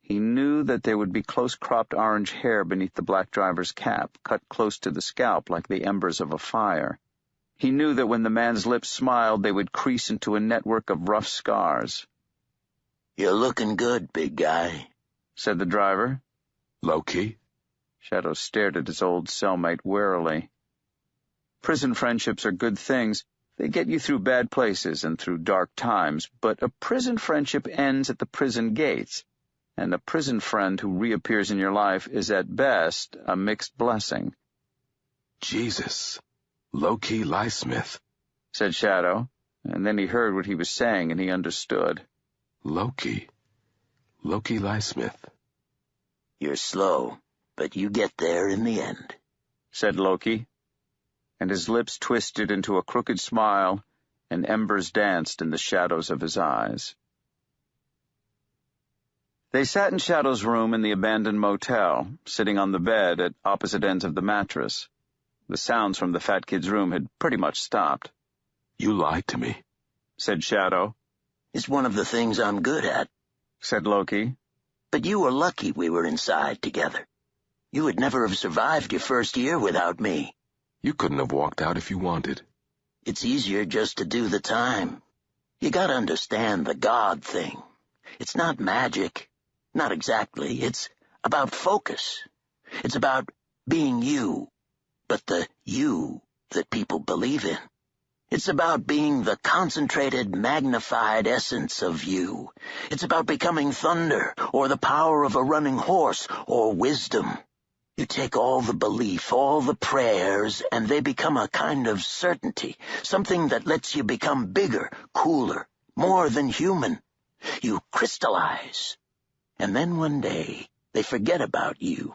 He knew that there would be close-cropped orange hair beneath the black driver's cap, cut close to the scalp like the embers of a fire. He knew that when the man's lips smiled, they would crease into a network of rough scars. You're looking good, big guy, said the driver. Low-key? Shadow stared at his old cellmate warily. Prison friendships are good things. They get you through bad places and through dark times, but a prison friendship ends at the prison gates, and a prison friend who reappears in your life is at best a mixed blessing. Jesus. Low-key Lysmith, said Shadow, and then he heard what he was saying and he understood. Loki. Loki Lysmith. You're slow, but you get there in the end, said Loki, and his lips twisted into a crooked smile, and embers danced in the shadows of his eyes. They sat in Shadow's room in the abandoned motel, sitting on the bed at opposite ends of the mattress. The sounds from the fat kid's room had pretty much stopped. You lied to me, said Shadow. It's one of the things I'm good at, said Loki. But you were lucky we were inside together. You would never have survived your first year without me. You couldn't have walked out if you wanted. It's easier just to do the time. You gotta understand the God thing. It's not magic. Not exactly. It's about focus. It's about being you, but the you that people believe in. It's about being the concentrated, magnified essence of you. It's about becoming thunder, or the power of a running horse, or wisdom. You take all the belief, all the prayers, and they become a kind of certainty, something that lets you become bigger, cooler, more than human. You crystallize. And then one day, they forget about you.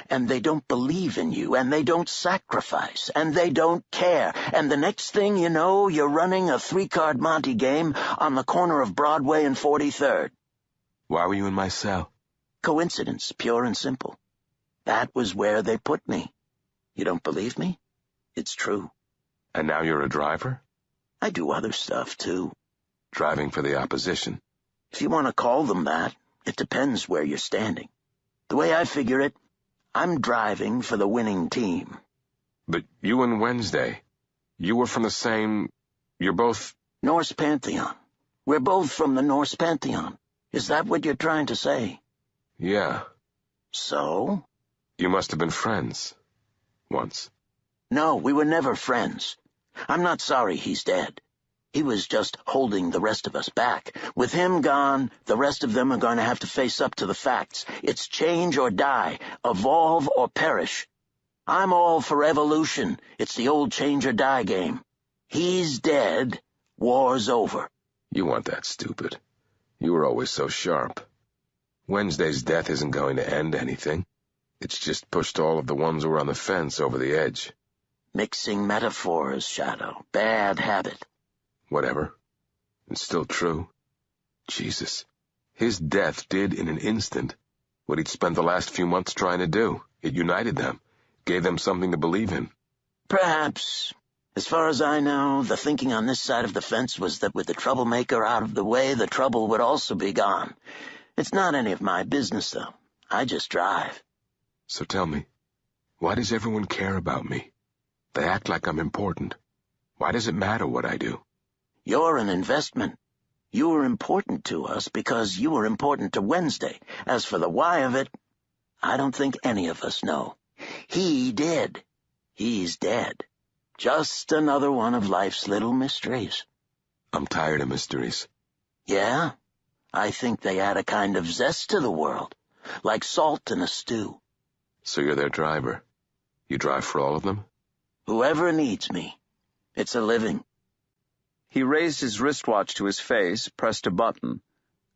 And they don't believe in you, and they don't sacrifice, and they don't care. And the next thing you know, you're running a 3-card Monte game on the corner of Broadway and 43rd. Why were you in my cell? Coincidence, pure and simple. That was where they put me. You don't believe me? It's true. And now you're a driver? I do other stuff, too. Driving for the opposition. If you want to call them that, it depends where you're standing. The way I figure it, I'm driving for the winning team. But you and Wednesday, you were from the same... You're both... Norse Pantheon. We're both from the Norse Pantheon. Is that what you're trying to say? Yeah. So? You must have been friends. Once. No, we were never friends. I'm not sorry he's dead. He was just holding the rest of us back. With him gone, the rest of them are going to have to face up to the facts. It's change or die, evolve or perish. I'm all for evolution. It's the old change or die game. He's dead. War's over. You want that, stupid. You were always so sharp. Wednesday's death isn't going to end anything. It's just pushed all of the ones who were on the fence over the edge. Mixing metaphors, Shadow. Bad habit. Whatever. It's still true. Jesus. His death did in an instant what he'd spent the last few months trying to do. It united them, gave them something to believe in. Perhaps. As far as I know, the thinking on this side of the fence was that with the troublemaker out of the way, the trouble would also be gone. It's not any of my business, though. I just drive. So tell me, why does everyone care about me? They act like I'm important. Why does it matter what I do? You're an investment. You were important to us because you were important to Wednesday. As for the why of it, I don't think any of us know. He did. He's dead. Just another one of life's little mysteries. I'm tired of mysteries. Yeah? I think they add a kind of zest to the world, like salt in a stew. So you're their driver. You drive for all of them? Whoever needs me. It's a living. He raised his wristwatch to his face, pressed a button.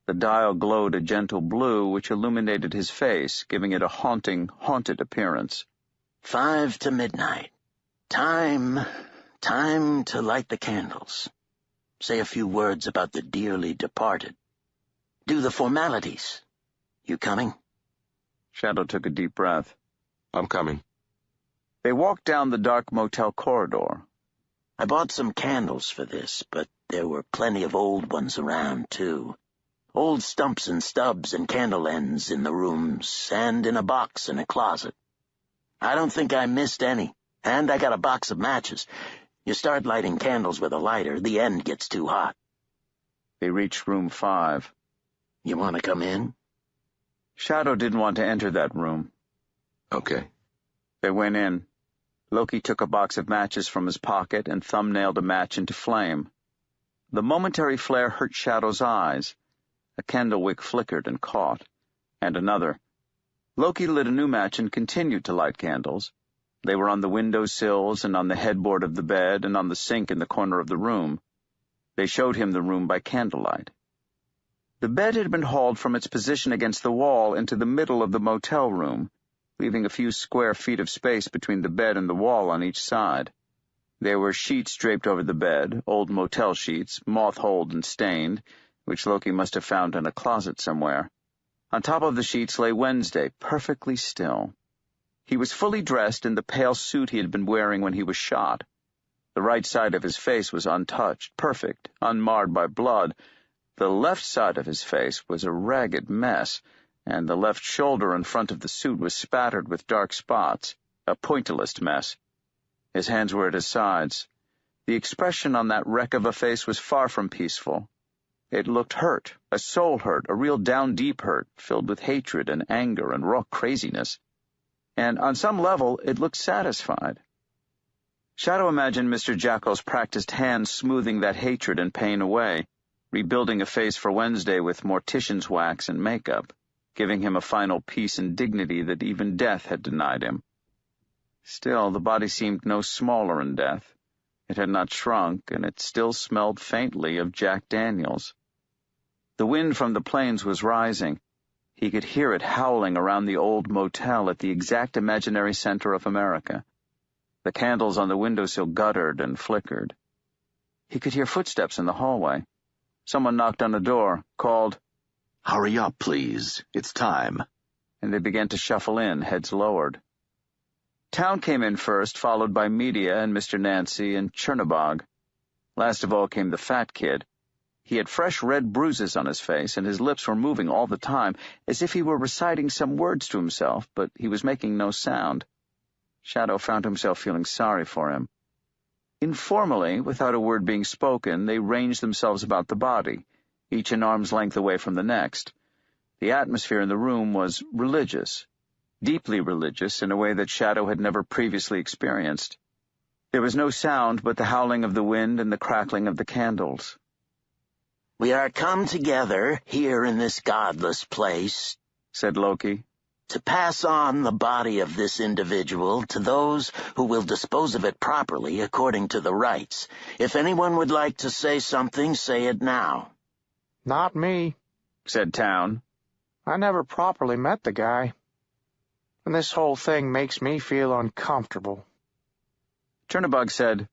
The dial glowed a gentle blue, which illuminated his face, giving it a haunted appearance. 5 to midnight. Time to light the candles. Say a few words about the dearly departed. Do the formalities. You coming? Shadow took a deep breath. I'm coming. They walked down the dark motel corridor. I bought some candles for this, but there were plenty of old ones around, too. Old stumps and stubs and candle ends in the rooms, and in a box in a closet. I don't think I missed any, and I got a box of matches. You start lighting candles with a lighter, the end gets too hot. They reached room 5. You want to come in? Shadow didn't want to enter that room. Okay. They went in. Loki took a box of matches from his pocket and thumbnailed a match into flame. The momentary flare hurt Shadow's eyes. A candle wick flickered and caught. And another. Loki lit a new match and continued to light candles. They were on the window sills and on the headboard of the bed and on the sink in the corner of the room. They showed him the room by candlelight. The bed had been hauled from its position against the wall into the middle of the motel room, leaving a few square feet of space between the bed and the wall on each side. There were sheets draped over the bed, old motel sheets, moth-holed and stained, which Loki must have found in a closet somewhere. On top of the sheets lay Wednesday, perfectly still. He was fully dressed in the pale suit he had been wearing when he was shot. The right side of his face was untouched, perfect, unmarred by blood. The left side of his face was a ragged mess, and the left shoulder in front of the suit was spattered with dark spots, a pointillist mess. His hands were at his sides. The expression on that wreck of a face was far from peaceful. It looked hurt, a soul hurt, a real down-deep hurt, filled with hatred and anger and raw craziness. And on some level, it looked satisfied. Shadow imagined Mr. Jackal's practiced hands smoothing that hatred and pain away, rebuilding a face for Wednesday with mortician's wax and makeup, giving him a final peace and dignity that even death had denied him. Still, the body seemed no smaller in death. It had not shrunk, and it still smelled faintly of Jack Daniels. The wind from the plains was rising. He could hear it howling around the old motel at the exact imaginary center of America. The candles on the windowsill guttered and flickered. He could hear footsteps in the hallway. Someone knocked on the door, called, "Hurry up, please. It's time." And they began to shuffle in, heads lowered. Town came in first, followed by Media and Mr. Nancy and Chernobog. Last of all came the fat kid. He had fresh red bruises on his face, and his lips were moving all the time, as if he were reciting some words to himself, but he was making no sound. Shadow found himself feeling sorry for him. Informally, without a word being spoken, they ranged themselves about the body, each an arm's length away from the next. The atmosphere in the room was religious, deeply religious in a way that Shadow had never previously experienced. There was no sound but the howling of the wind and the crackling of the candles. "We are come together here in this godless place," said Loki, "to pass on the body of this individual to those who will dispose of it properly according to the rites. If anyone would like to say something, say it now." Not me, said Town. I never properly met the guy. And this whole thing makes me feel uncomfortable. Chernobog said,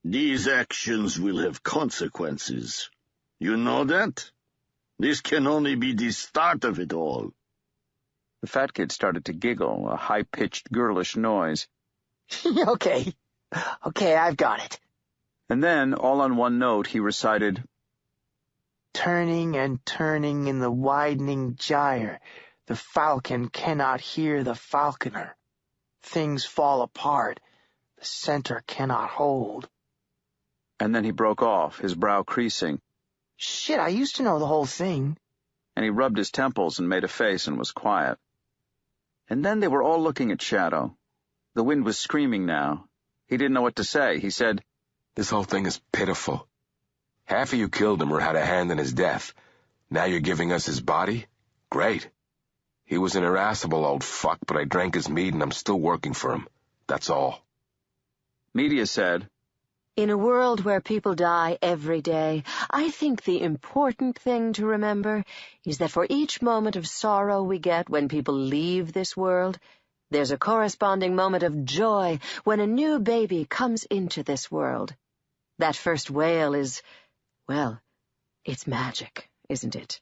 "These actions will have consequences. You know that? This can only be the start of it all." The fat kid started to giggle, a high-pitched, girlish noise. Okay, I've got it. And then, all on one note, he recited, "Turning and turning in the widening gyre, the falcon cannot hear the falconer. Things fall apart, the center cannot hold." And then he broke off, his brow creasing. Shit, I used to know the whole thing. And he rubbed his temples and made a face and was quiet. And then they were all looking at Shadow. The wind was screaming now. He didn't know what to say. He said, "This whole thing is pitiful. Half of you killed him or had a hand in his death. Now you're giving us his body? Great. He was an irascible old fuck, but I drank his mead and I'm still working for him. That's all." Media said, "In a world where people die every day, I think the important thing to remember is that for each moment of sorrow we get when people leave this world, there's a corresponding moment of joy when a new baby comes into this world. That first wail is, well, it's magic, isn't it?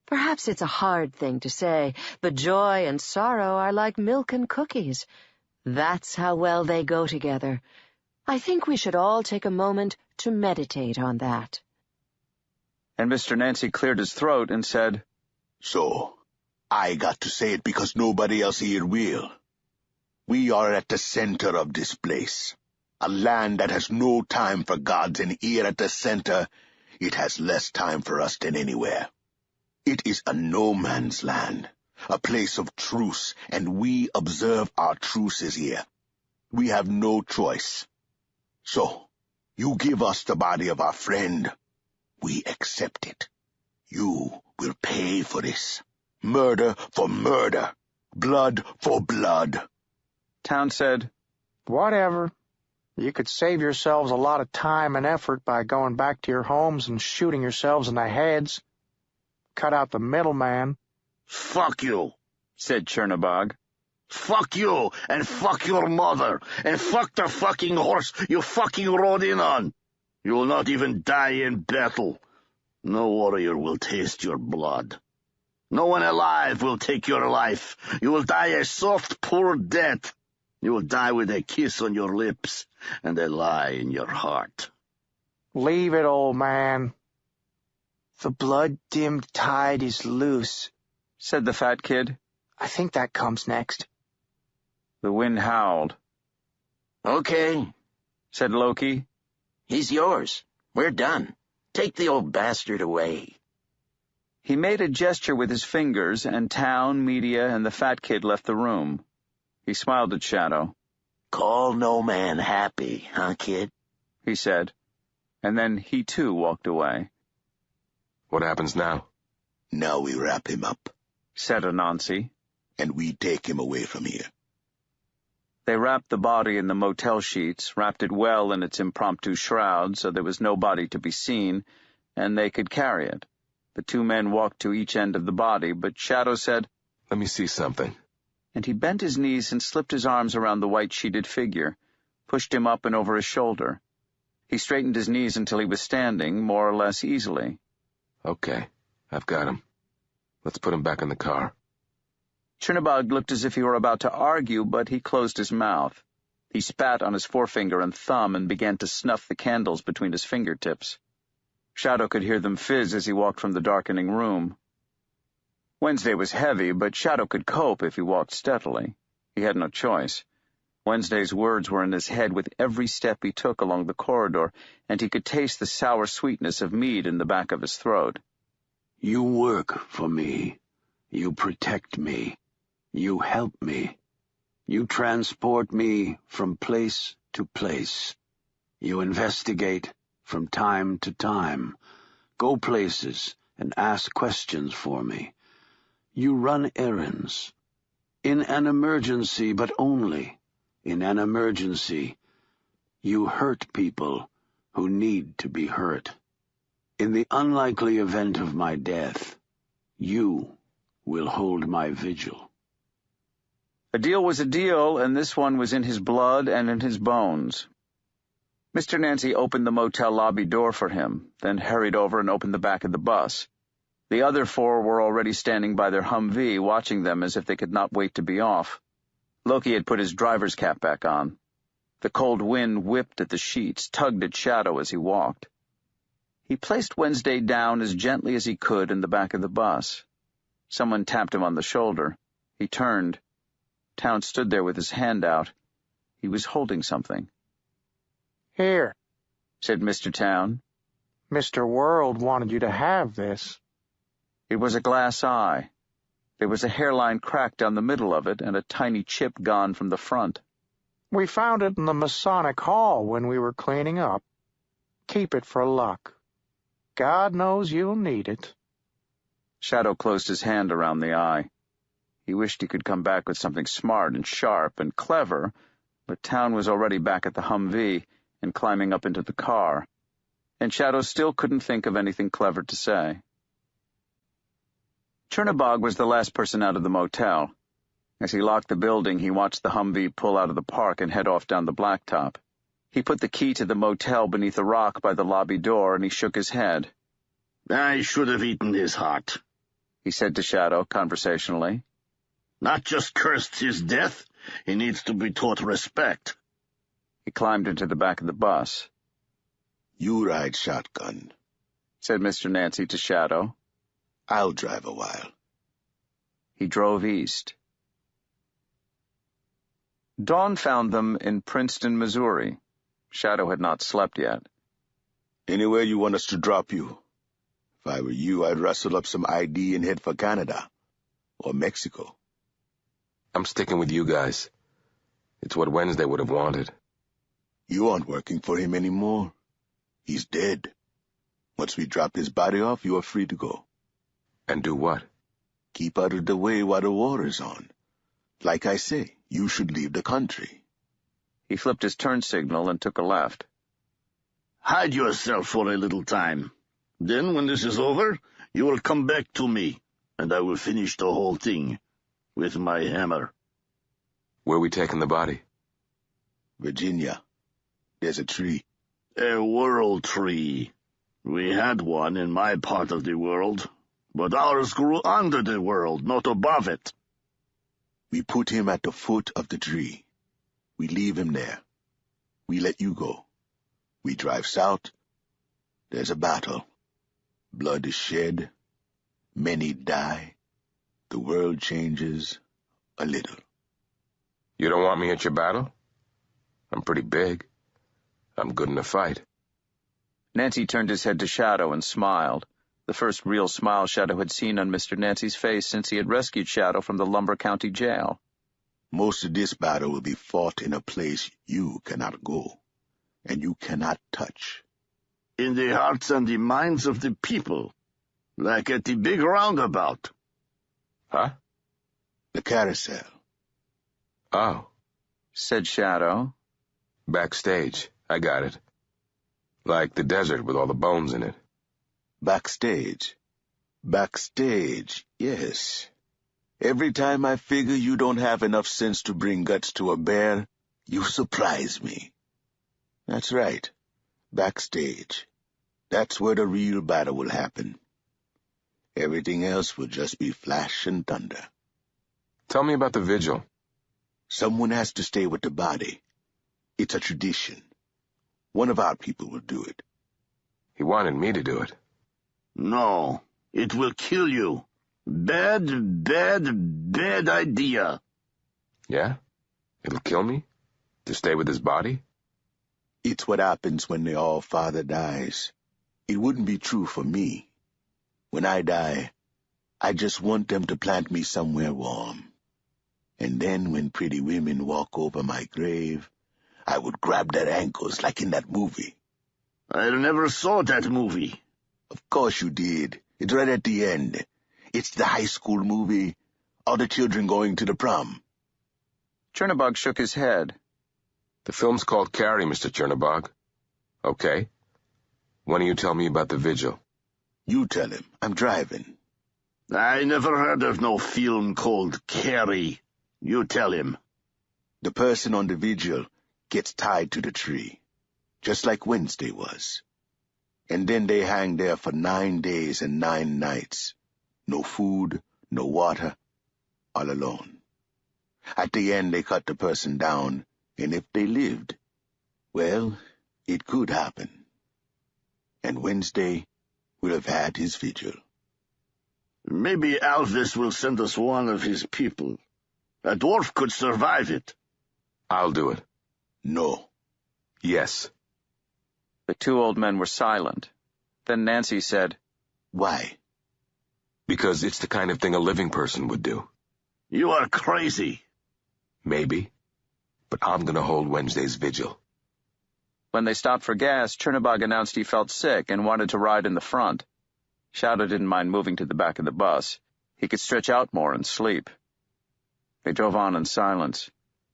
Perhaps it's a hard thing to say, but joy and sorrow are like milk and cookies. That's how well they go together. I think we should all take a moment to meditate on that." And Mr. Nancy cleared his throat and said, "So, I got to say it because nobody else here will. We are at the center of this place, a land that has no time for gods, and here at the center, it has less time for us than anywhere. It is a no-man's land, a place of truce, and we observe our truces here. We have no choice. So, you give us the body of our friend. We accept it. You will pay for this. Murder for murder. Blood for blood." Town said, "Whatever. You could save yourselves a lot of time and effort by going back to your homes and shooting yourselves in the heads. Cut out the middleman." "Fuck you," said Chernobog. "Fuck you, and fuck your mother, and fuck the fucking horse you fucking rode in on. You will not even die in battle. No warrior will taste your blood. No one alive will take your life. You will die a soft, poor death. You will die with a kiss on your lips and a lie in your heart." "Leave it, old man." "The blood-dimmed tide is loose," said the fat kid. "I think that comes next." The wind howled. "Okay," said Loki. "He's yours. We're done. Take the old bastard away." He made a gesture with his fingers, and Town, Media, and the fat kid left the room. He smiled at Shadow. "Call no man happy, huh, kid?" he said, and then he too walked away. "What happens now?" "Now we wrap him up," said Anansi, "and we take him away from here." They wrapped the body in the motel sheets, wrapped it well in its impromptu shroud so there was no body to be seen, and they could carry it. The two men walked to each end of the body, but Shadow said, "Let me see something." And he bent his knees and slipped his arms around the white-sheeted figure, pushed him up and over his shoulder. He straightened his knees until he was standing, more or less easily. "Okay, I've got him. Let's put him back in the car." Chernobog looked as if he were about to argue, but he closed his mouth. He spat on his forefinger and thumb and began to snuff the candles between his fingertips. Shadow could hear them fizz as he walked from the darkening room. Wednesday was heavy, but Shadow could cope if he walked steadily. He had no choice. Wednesday's words were in his head with every step he took along the corridor, and he could taste the sour sweetness of mead in the back of his throat. "You work for me. You protect me. You help me. You transport me from place to place. You investigate from time to time, go places, and ask questions for me. You run errands. In an emergency, but only in an emergency, you hurt people who need to be hurt. In the unlikely event of my death, you will hold my vigil. A deal was a deal, and this one was in his blood and in his bones. Mr. Nancy opened the motel lobby door for him, then hurried over and opened the back of the bus. The other four were already standing by their Humvee, watching them as if they could not wait to be off. Loki had put his driver's cap back on. The cold wind whipped at the sheets, tugged at Shadow as he walked. He placed Wednesday down as gently as he could in the back of the bus. Someone tapped him on the shoulder. He turned. Town stood there with his hand out. He was holding something. "Here," said Mr. Town. "Mr. World wanted you to have this." It was a glass eye. There was a hairline crack down the middle of it and a tiny chip gone from the front. "We found it in the Masonic Hall when we were cleaning up. Keep it for luck. God knows you'll need it." Shadow closed his hand around the eye. He wished he could come back with something smart and sharp and clever, but Town was already back at the Humvee and climbing up into the car, and Shadow still couldn't think of anything clever to say. Chernabog was the last person out of the motel. As he locked the building, he watched the Humvee pull out of the park and head off down the blacktop. He put the key to the motel beneath a rock by the lobby door, and he shook his head. "I should have eaten his heart," he said to Shadow conversationally. "Not just cursed his death, he needs to be taught respect." He climbed into the back of the bus. "You ride shotgun," said Mr. Nancy to Shadow. "I'll drive a while." He drove east. Dawn found them in Princeton, Missouri. Shadow had not slept yet. "Anywhere you want us to drop you? If I were you, I'd rustle up some ID and head for Canada. Or Mexico." "I'm sticking with you guys. It's what Wednesday would have wanted." "You aren't working for him anymore. He's dead. Once we drop his body off, you are free to go." "And do what?" "Keep out of the way while the war is on. Like I say, you should leave the country." He flipped his turn signal and took a left. "Hide yourself for a little time. Then, when this is over, you will come back to me, and I will finish the whole thing with my hammer." "Where are we taking the body?" "Virginia. There's a tree." "A world tree. We had one in my part of the world, but ours grew under the world, not above it." "We put him at the foot of the tree. We leave him there. We let you go. We drive south. There's a battle. Blood is shed. Many die. The world changes a little." "You don't want me at your battle? I'm pretty big. I'm good in a fight." Nancy turned his head to Shadow and smiled, the first real smile Shadow had seen on Mr. Nancy's face since he had rescued Shadow from the Lumber County Jail. "Most of this battle will be fought in a place you cannot go, and you cannot touch." "In the hearts and the minds of the people, like at the big roundabout." "Huh?" "The carousel." "Oh," said Shadow. "Backstage. I got it. Like the desert with all the bones in it." "Backstage. Backstage, yes. Every time I figure you don't have enough sense to bring guts to a bear, you surprise me. That's right. Backstage. That's where the real battle will happen. Everything else will just be flash and thunder." "Tell me about the vigil." "Someone has to stay with the body. It's a tradition. One of our people will do it." "He wanted me to do it." "No, it will kill you. Bad idea." "Yeah? It'll kill me? To stay with his body?" "It's what happens when the All-Father dies. It wouldn't be true for me. When I die, I just want them to plant me somewhere warm. And then when pretty women walk over my grave, I would grab their ankles like in that movie. I never saw that movie. Of course you did. It's right at the end. It's the high school movie. All the children going to the prom. Chernobog shook his head. The film's called Carrie, Mr. Chernobog. Okay. When do you tell me about the vigil? You tell him. I'm driving. I never heard of no film called Carrie. You tell him. The person on the vigil gets tied to the tree, just like Wednesday was. And then they hang there for 9 days and 9 nights. No food, no water, all alone. At the end, they cut the person down, and if they lived, well, it could happen. And Wednesday will have had his vigil. Maybe Alvis will send us one of his people. A dwarf could survive it. I'll do it. No. Yes. The two old men were silent. Then Nancy said, Why? Because it's the kind of thing a living person would do. You are crazy. Maybe. But I'm going to hold Wednesday's vigil. When they stopped for gas, Chernobog announced he felt sick and wanted to ride in the front. Shadow didn't mind moving to the back of the bus. He could stretch out more and sleep. They drove on in silence.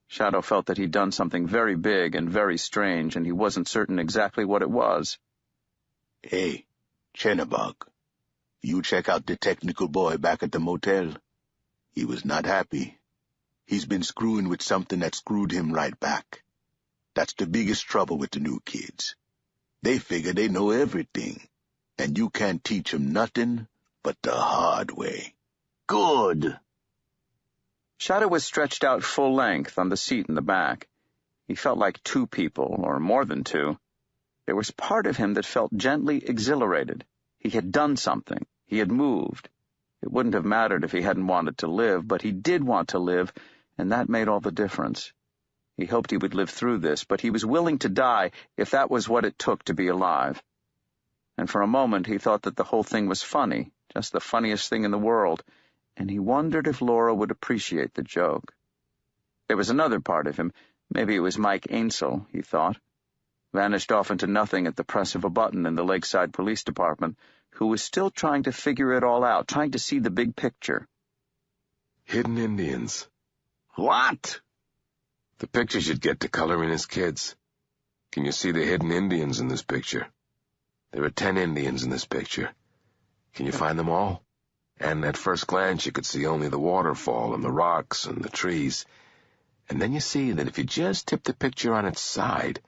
Shadow felt that he'd done something very big and very strange, and he wasn't certain exactly what it was. Hey, Chernobog, you check out the technical boy back at the motel. He was not happy. He's been screwing with something that screwed him right back. That's the biggest trouble with the new kids. They figure they know everything, and you can't teach them nothing but the hard way. Good. Shadow was stretched out full length on the seat in the back. He felt like two people, or more than two. There was part of him that felt gently exhilarated. He had done something. He had moved. It wouldn't have mattered if he hadn't wanted to live, but he did want to live, and that made all the difference. He hoped he would live through this, but he was willing to die if that was what it took to be alive. And for a moment he thought that the whole thing was funny, just the funniest thing in the world, and he wondered if Laura would appreciate the joke. There was another part of him, maybe it was Mike Ainsel, he thought, vanished off into nothing at the press of a button in the Lakeside Police Department, who was still trying to figure it all out, trying to see the big picture. Hidden Indians. What? The picture should get to color in his kids. Can you see the hidden Indians in this picture? There are 10 Indians in this picture. Can you find them all? And at first glance you could see only the waterfall and the rocks and the trees. And then you see that if you just tip the picture on its side,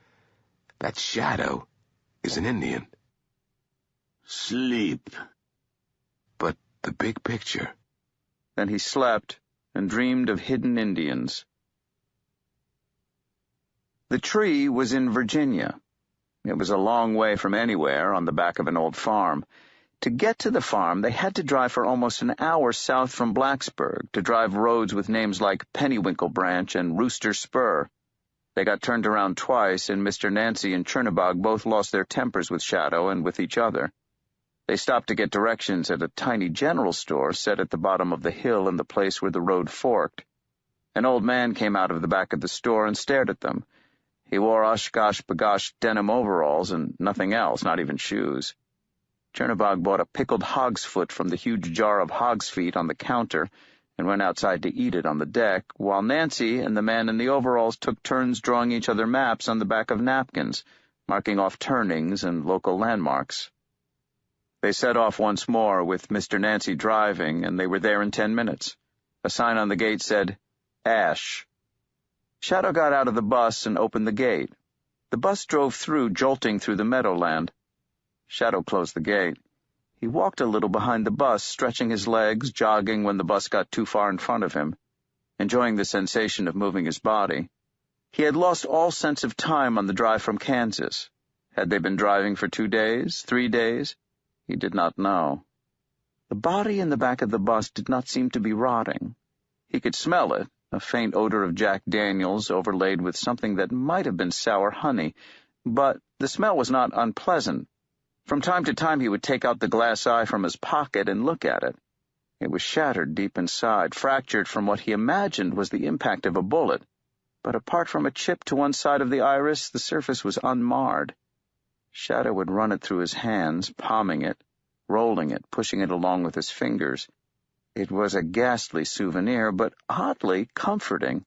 that shadow is an Indian. Sleep. But the big picture. Then he slept and dreamed of hidden Indians. The tree was in Virginia. It was a long way from anywhere, on the back of an old farm. To get to the farm, they had to drive for almost an hour south from Blacksburg, to drive roads with names like Pennywinkle Branch and Rooster Spur. They got turned around twice, and Mr. Nancy and Chernobog both lost their tempers with Shadow and with each other. They stopped to get directions at a tiny general store set at the bottom of the hill in the place where the road forked. An old man came out of the back of the store and stared at them. He wore Oshkosh-bagosh denim overalls and nothing else, not even shoes. Chernobog bought a pickled hog's foot from the huge jar of hog's feet on the counter and went outside to eat it on the deck, while Nancy and the man in the overalls took turns drawing each other maps on the back of napkins, marking off turnings and local landmarks. They set off once more, with Mr. Nancy driving, and they were there in 10 minutes. A sign on the gate said, Ash. Shadow got out of the bus and opened the gate. The bus drove through, jolting through the meadowland. Shadow closed the gate. He walked a little behind the bus, stretching his legs, jogging when the bus got too far in front of him, enjoying the sensation of moving his body. He had lost all sense of time on the drive from Kansas. Had they been driving for 2 days, 3 days? He did not know. The body in the back of the bus did not seem to be rotting. He could smell it, a faint odor of Jack Daniels overlaid with something that might have been sour honey, but the smell was not unpleasant. From time to time he would take out the glass eye from his pocket and look at it. It was shattered deep inside, fractured from what he imagined was the impact of a bullet, but apart from a chip to one side of the iris, the surface was unmarred. Shadow would run it through his hands, palming it, rolling it, pushing it along with his fingers. It was a ghastly souvenir, but oddly comforting,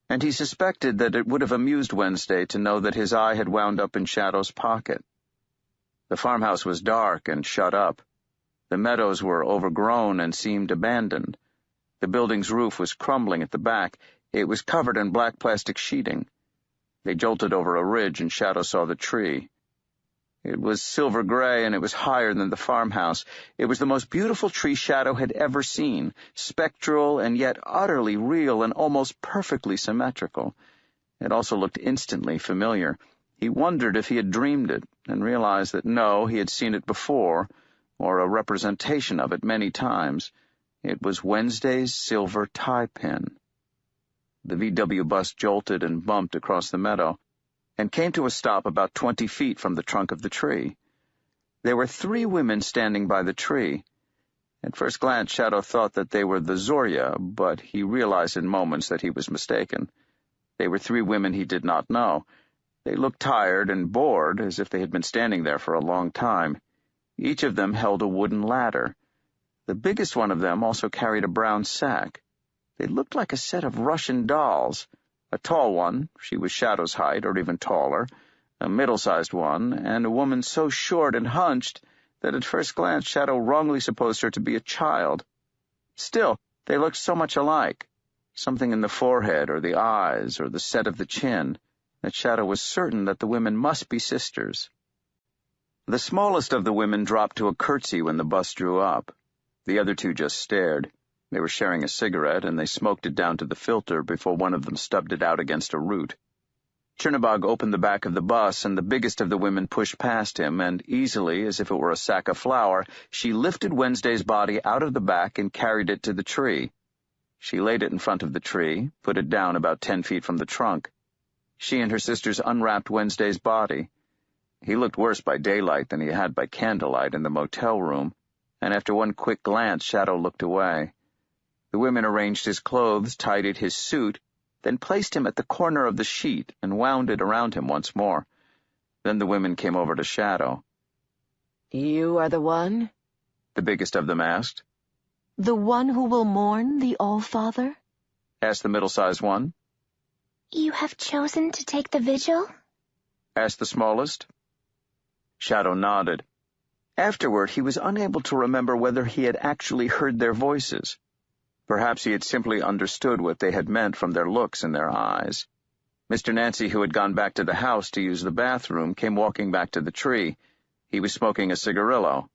and he suspected that it would have amused Wednesday to know that his eye had wound up in Shadow's pocket. The farmhouse was dark and shut up. The meadows were overgrown and seemed abandoned. The building's roof was crumbling at the back. It was covered in black plastic sheeting. They jolted over a ridge, and Shadow saw the tree. It was silver gray, and it was higher than the farmhouse. It was the most beautiful tree Shadow had ever seen, spectral and yet utterly real and almost perfectly symmetrical. It also looked instantly familiar. He wondered if he had dreamed it, and realized that no, he had seen it before, or a representation of it many times. It was Wednesday's silver tie pin. The VW bus jolted and bumped across the meadow, and came to a stop about 20 feet from the trunk of the tree. There were 3 women standing by the tree. At first glance, Shadow thought that they were the Zorya, but he realized in moments that he was mistaken. They were 3 women he did not know. They looked tired and bored, as if they had been standing there for a long time. Each of them held a wooden ladder. The biggest one of them also carried a brown sack. They looked like a set of Russian dolls. A tall one, she was Shadow's height, or even taller, a middle-sized one, and a woman so short and hunched that at first glance Shadow wrongly supposed her to be a child. Still, they looked so much alike, something in the forehead or the eyes or the set of the chin, that Shadow was certain that the women must be sisters. The smallest of the women dropped to a curtsy when the bus drew up. The other 2 just stared. They were sharing a cigarette, and they smoked it down to the filter before one of them stubbed it out against a root. Chernobog opened the back of the bus, and the biggest of the women pushed past him, and easily, as if it were a sack of flour, she lifted Wednesday's body out of the back and carried it to the tree. She laid it in front of the tree, put it down about 10 feet from the trunk. She and her sisters unwrapped Wednesday's body. He looked worse by daylight than he had by candlelight in the motel room, and after one quick glance, Shadow looked away. The women arranged his clothes, tidied his suit, then placed him at the corner of the sheet and wound it around him once more. Then the women came over to Shadow. "You are the one?" the biggest of them asked. "The one who will mourn the All-Father?" asked the middle-sized one. "You have chosen to take the vigil?" asked the smallest. Shadow nodded. Afterward, he was unable to remember whether he had actually heard their voices. Perhaps he had simply understood what they had meant from their looks and their eyes. Mr. Nancy, who had gone back to the house to use the bathroom, came walking back to the tree. He was smoking a cigarillo.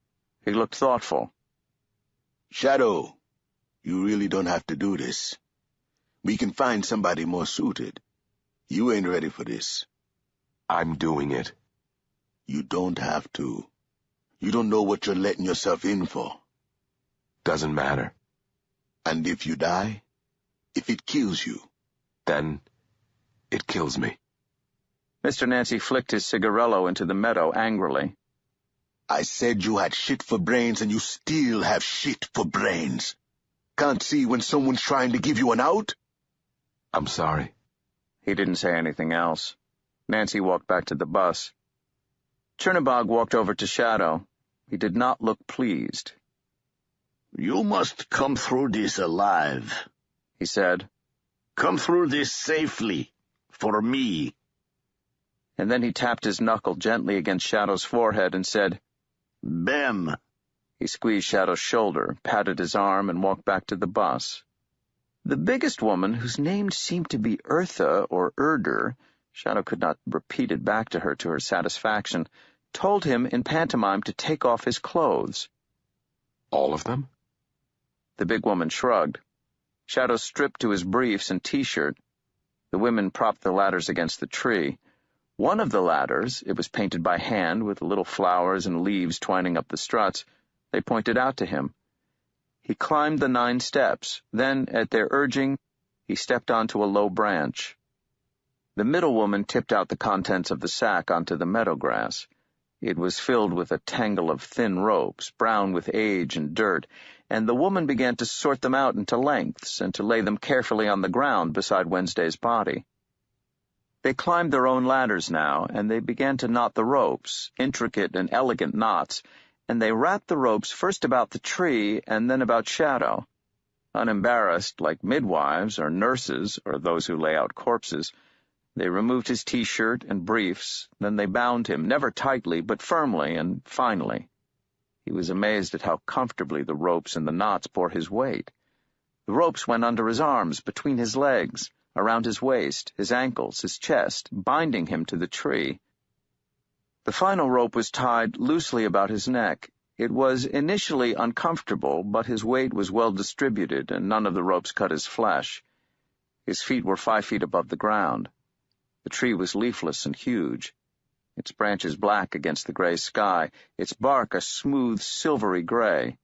He looked thoughtful. "Shadow, you really don't have to do this. We can find somebody more suited. You ain't ready for this." "I'm doing it." "You don't have to. You don't know what you're letting yourself in for." "Doesn't matter." "And if you die? If it kills you?" "Then it kills me." Mr. Nancy flicked his cigarillo into the meadow angrily. "I said you had shit for brains, and you still have shit for brains. Can't see when someone's trying to give you an out?" "I'm sorry." He didn't say anything else. Nancy walked back to the bus. Chernobog walked over to Shadow. He did not look pleased. "You must come through this alive," he said. "Come through this safely, for me." And then he tapped his knuckle gently against Shadow's forehead and said, "Bem." He squeezed Shadow's shoulder, patted his arm, and walked back to the bus. The biggest woman, whose name seemed to be Eartha or Erder, Shadow could not repeat it back to her satisfaction, told him in pantomime to take off his clothes. "All of them?" The big woman shrugged. Shadow stripped to his briefs and T-shirt. The women propped the ladders against the tree. One of the ladders, it was painted by hand with little flowers and leaves twining up the struts, they pointed out to him. He climbed the 9 steps. Then, at their urging, he stepped onto a low branch. The middle woman tipped out the contents of the sack onto the meadow grass. It was filled with a tangle of thin ropes, brown with age and dirt, and the woman began to sort them out into lengths and to lay them carefully on the ground beside Wednesday's body. They climbed their own ladders now, and they began to knot the ropes, intricate and elegant knots, and they wrapped the ropes first about the tree and then about Shadow. Unembarrassed, like midwives or nurses or those who lay out corpses, they removed his T-shirt and briefs, then they bound him, never tightly, but firmly and finely. He was amazed at how comfortably the ropes and the knots bore his weight. The ropes went under his arms, between his legs, around his waist, his ankles, his chest, binding him to the tree. The final rope was tied loosely about his neck. It was initially uncomfortable, but his weight was well distributed, and none of the ropes cut his flesh. His feet were 5 feet above the ground. The tree was leafless and huge, its branches black against the gray sky, its bark a smooth, silvery gray.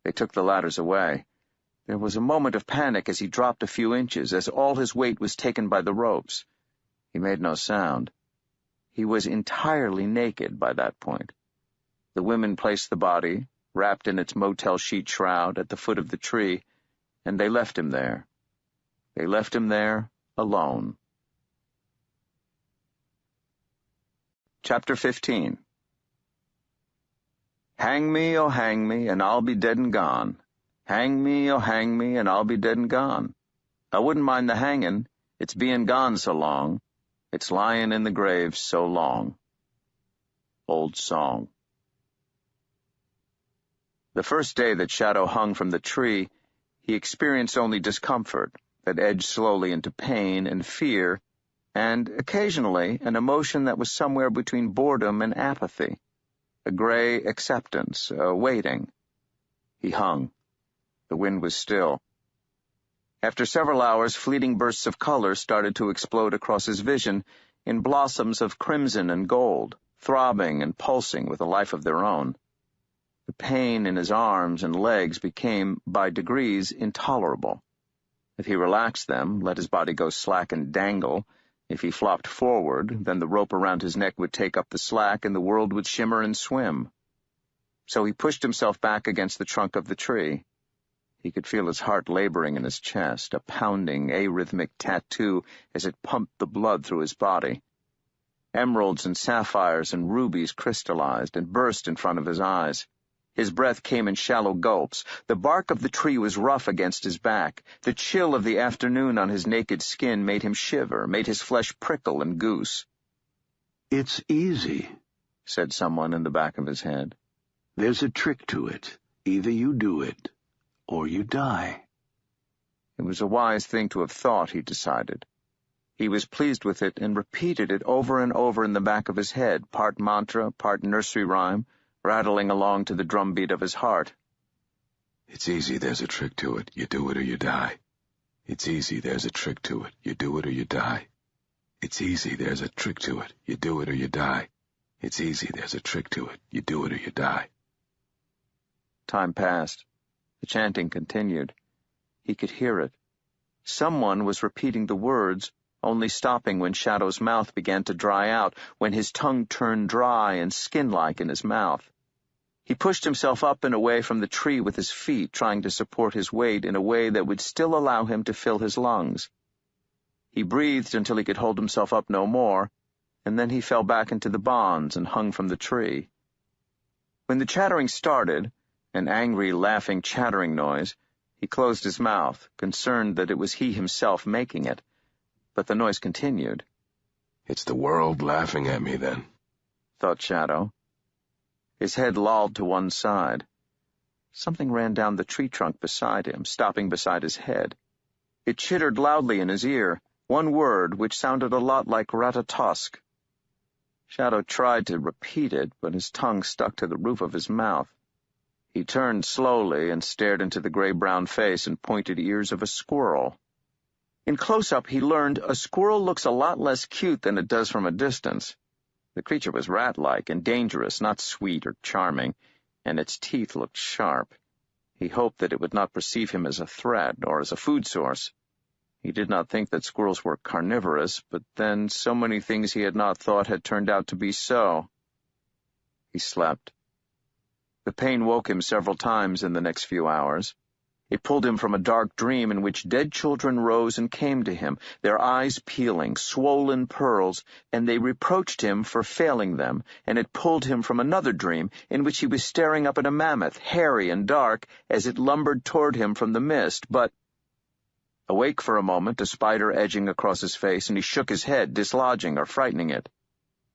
They took the ladders away. There was a moment of panic as he dropped a few inches, as all his weight was taken by the ropes. He made no sound. He was entirely naked by that point. The women placed the body, wrapped in its motel sheet shroud, at the foot of the tree, and they left him there. They left him there, alone. Chapter 15. Hang me, oh hang me, and I'll be dead and gone. Hang me, oh hang me, and I'll be dead and gone. I wouldn't mind the hangin', it's bein' gone so long. It's lyin' in the grave so long. Old song. The first day that Shadow hung from the tree, he experienced only discomfort that edged slowly into pain and fear, and occasionally an emotion that was somewhere between boredom and apathy, a gray acceptance, a waiting. He hung. The wind was still. After several hours, fleeting bursts of color started to explode across his vision in blossoms of crimson and gold, throbbing and pulsing with a life of their own. The pain in his arms and legs became, by degrees, intolerable. If he relaxed them, let his body go slack and dangle, if he flopped forward, then the rope around his neck would take up the slack and the world would shimmer and swim. So he pushed himself back against the trunk of the tree. He could feel his heart laboring in his chest, a pounding, arrhythmic tattoo as it pumped the blood through his body. Emeralds and sapphires and rubies crystallized and burst in front of his eyes. His breath came in shallow gulps. The bark of the tree was rough against his back. The chill of the afternoon on his naked skin made him shiver, made his flesh prickle and goose. "It's easy," said someone in the back of his head. "There's a trick to it. Either you do it, or you die." It was a wise thing to have thought, he decided. He was pleased with it and repeated it over and over in the back of his head, part mantra, part nursery rhyme, rattling along to the drumbeat of his heart. It's easy, there's a trick to it. You do it or you die. It's easy, there's a trick to it. You do it or you die. It's easy, there's a trick to it. You do it or you die. It's easy, there's a trick to it. You do it or you die. Time passed. The chanting continued. He could hear it. Someone was repeating the words, only stopping when Shadow's mouth began to dry out, when his tongue turned dry and skin-like in his mouth. He pushed himself up and away from the tree with his feet, trying to support his weight in a way that would still allow him to fill his lungs. He breathed until he could hold himself up no more, and then he fell back into the bonds and hung from the tree. When the chattering started, an angry, laughing, chattering noise, he closed his mouth, concerned that it was he himself making it. But the noise continued. It's the world laughing at me, then, thought Shadow. His head lolled to one side. Something ran down the tree trunk beside him, stopping beside his head. It chittered loudly in his ear, one word which sounded a lot like Ratatosk. Shadow tried to repeat it, but his tongue stuck to the roof of his mouth. He turned slowly and stared into the gray-brown face and pointed ears of a squirrel. In close-up, he learned a squirrel looks a lot less cute than it does from a distance. The creature was rat-like and dangerous, not sweet or charming, and its teeth looked sharp. He hoped that it would not perceive him as a threat or as a food source. He did not think that squirrels were carnivorous, but then so many things he had not thought had turned out to be so. He slept. The pain woke him several times in the next few hours. It pulled him from a dark dream in which dead children rose and came to him, their eyes peeling, swollen pearls, and they reproached him for failing them, and it pulled him from another dream in which he was staring up at a mammoth, hairy and dark, as it lumbered toward him from the mist, but— Awake for a moment, a spider edging across his face, and he shook his head, dislodging or frightening it.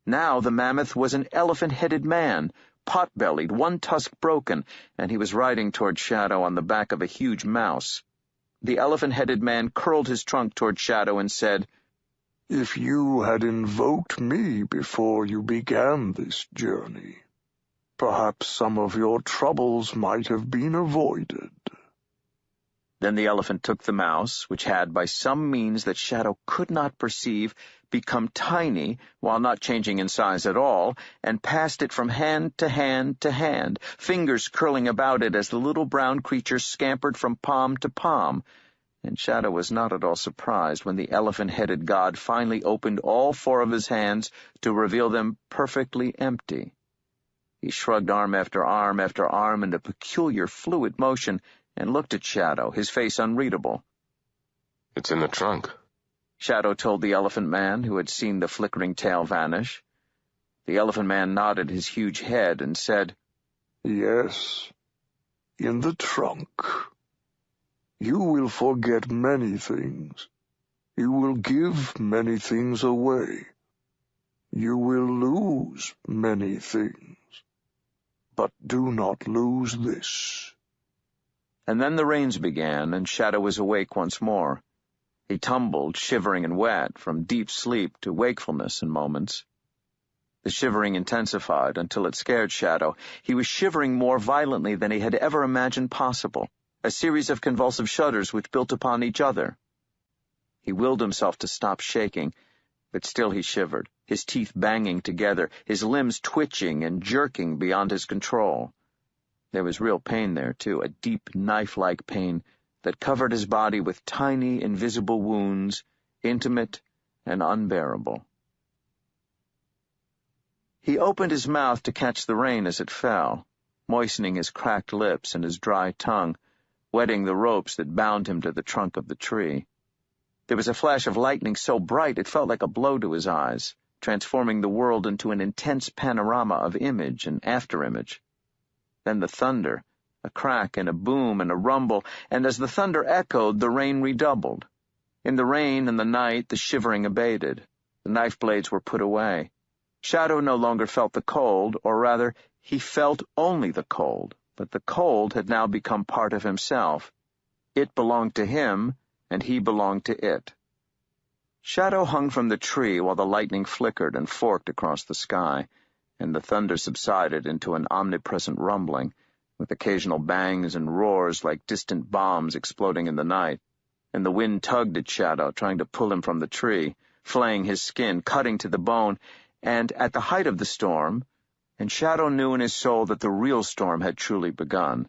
Now the mammoth was an elephant-headed man, pot-bellied, one tusk broken, and he was riding toward Shadow on the back of a huge mouse. The elephant-headed man curled his trunk toward Shadow and said, "If you had invoked me before you began this journey, perhaps some of your troubles might have been avoided." Then the elephant took the mouse, which had, by some means that Shadow could not perceive, become tiny, while not changing in size at all, and passed it from hand to hand to hand, fingers curling about it as the little brown creature scampered from palm to palm. And Shadow was not at all surprised when the elephant-headed god finally opened all four of his hands to reveal them perfectly empty. He shrugged arm after arm in a peculiar fluid motion, and looked at Shadow, his face unreadable. "It's in the trunk," Shadow told the elephant man, who had seen the flickering tail vanish. The elephant man nodded his huge head and said, "Yes, in the trunk. You will forget many things. You will give many things away. You will lose many things. But do not lose this." And then the rains began, and Shadow was awake once more. He tumbled, shivering and wet, from deep sleep to wakefulness in moments. The shivering intensified until it scared Shadow. He was shivering more violently than he had ever imagined possible, a series of convulsive shudders which built upon each other. He willed himself to stop shaking, but still he shivered, his teeth banging together, his limbs twitching and jerking beyond his control. There was real pain there, too, a deep knife-like pain that covered his body with tiny, invisible wounds, intimate and unbearable. He opened his mouth to catch the rain as it fell, moistening his cracked lips and his dry tongue, wetting the ropes that bound him to the trunk of the tree. There was a flash of lightning so bright it felt like a blow to his eyes, transforming the world into an intense panorama of image and afterimage. Then the thunder, a crack and a boom and a rumble, and as the thunder echoed, the rain redoubled. In the rain and the night, the shivering abated. The knife blades were put away. Shadow no longer felt the cold, or rather, he felt only the cold, but the cold had now become part of himself. It belonged to him, and he belonged to it. Shadow hung from the tree while the lightning flickered and forked across the sky, and the thunder subsided into an omnipresent rumbling, with occasional bangs and roars like distant bombs exploding in the night, and the wind tugged at Shadow, trying to pull him from the tree, flaying his skin, cutting to the bone, and at the height of the storm, and Shadow knew in his soul that the real storm had truly begun,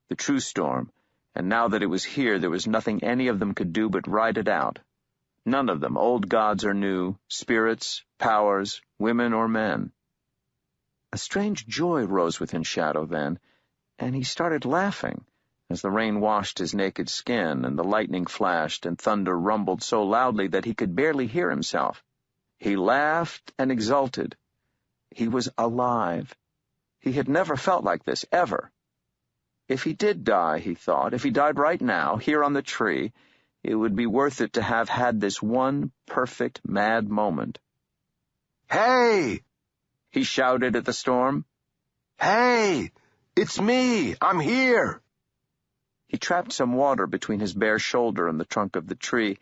the true storm, and now that it was here there was nothing any of them could do but ride it out. None of them, old gods or new, spirits, powers, women or men. A strange joy rose within Shadow then, and he started laughing as the rain washed his naked skin and the lightning flashed and thunder rumbled so loudly that he could barely hear himself. He laughed and exulted. He was alive. He had never felt like this, ever. If he did die, he thought, if he died right now, here on the tree, it would be worth it to have had this one perfect, mad moment. "Hey!" he shouted at the storm. "Hey! It's me! I'm here!" He trapped some water between his bare shoulder and the trunk of the tree,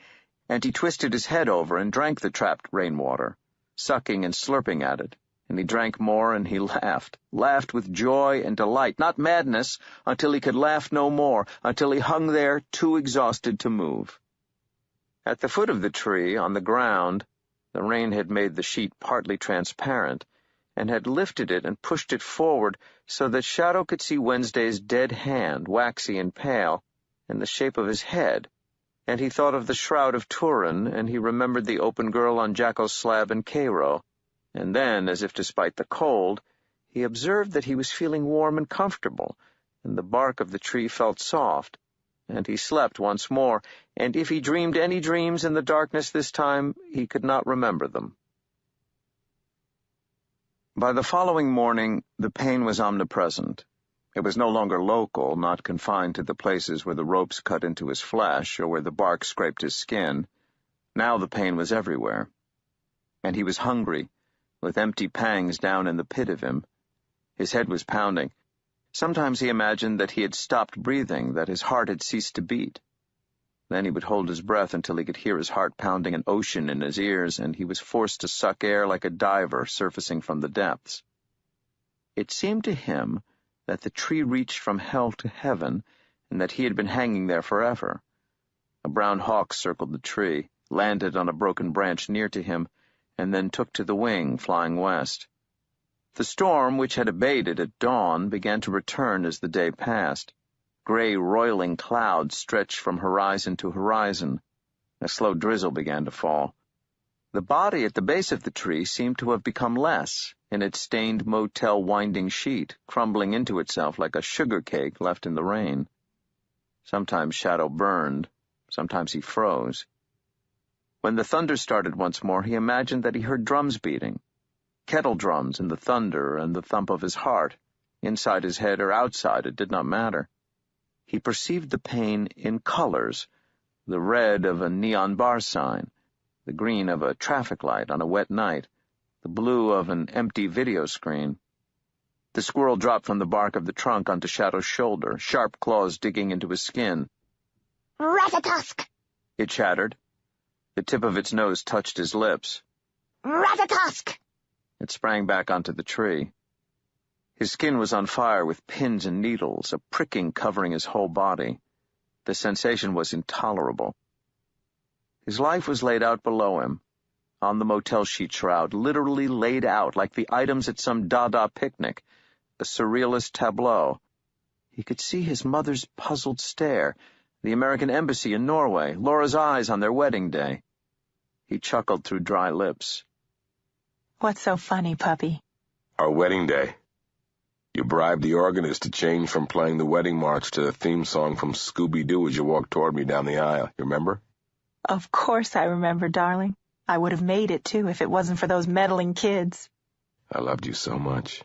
and he twisted his head over and drank the trapped rainwater, sucking and slurping at it, and he drank more and he laughed with joy and delight, not madness, until he could laugh no more, until he hung there too exhausted to move. At the foot of the tree, on the ground, the rain had made the sheet partly transparent, and had lifted it and pushed it forward so that Shadow could see Wednesday's dead hand, waxy and pale, and the shape of his head, and he thought of the shroud of Turin, and he remembered the open girl on Jacko's slab in Cairo, and then, as if to spite the cold, he observed that he was feeling warm and comfortable, and the bark of the tree felt soft, and he slept once more, and if he dreamed any dreams in the darkness this time, he could not remember them. By the following morning, the pain was omnipresent. It was no longer local, not confined to the places where the ropes cut into his flesh or where the bark scraped his skin. Now the pain was everywhere. And he was hungry, with empty pangs down in the pit of him. His head was pounding. Sometimes he imagined that he had stopped breathing, that his heart had ceased to beat. Then he would hold his breath until he could hear his heart pounding an ocean in his ears, and he was forced to suck air like a diver surfacing from the depths. It seemed to him that the tree reached from hell to heaven, and that he had been hanging there forever. A brown hawk circled the tree, landed on a broken branch near to him, and then took to the wing, flying west. The storm, which had abated at dawn, began to return as the day passed. Gray, roiling clouds stretched from horizon to horizon. A slow drizzle began to fall. The body at the base of the tree seemed to have become less, in its stained motel winding sheet, crumbling into itself like a sugar cake left in the rain. Sometimes Shadow burned, sometimes he froze. When the thunder started once more, he imagined that he heard drums beating. Kettle drums and the thunder and the thump of his heart. Inside his head or outside, it did not matter. He perceived the pain in colors, the red of a neon bar sign, the green of a traffic light on a wet night, the blue of an empty video screen. The squirrel dropped from the bark of the trunk onto Shadow's shoulder, sharp claws digging into his skin. Ratatosk! It chattered. The tip of its nose touched his lips. Ratatosk! It sprang back onto the tree. His skin was on fire with pins and needles, a pricking covering his whole body. The sensation was intolerable. His life was laid out below him, on the motel sheet shroud, literally laid out like the items at some Dada picnic, a surrealist tableau. He could see his mother's puzzled stare, the American embassy in Norway, Laura's eyes on their wedding day. He chuckled through dry lips. What's so funny, puppy? Our wedding day. You bribed the organist to change from playing the wedding march to the theme song from Scooby-Doo as you walked toward me down the aisle. You remember? Of course I remember, darling. I would have made it, too, if it wasn't for those meddling kids. I loved you so much.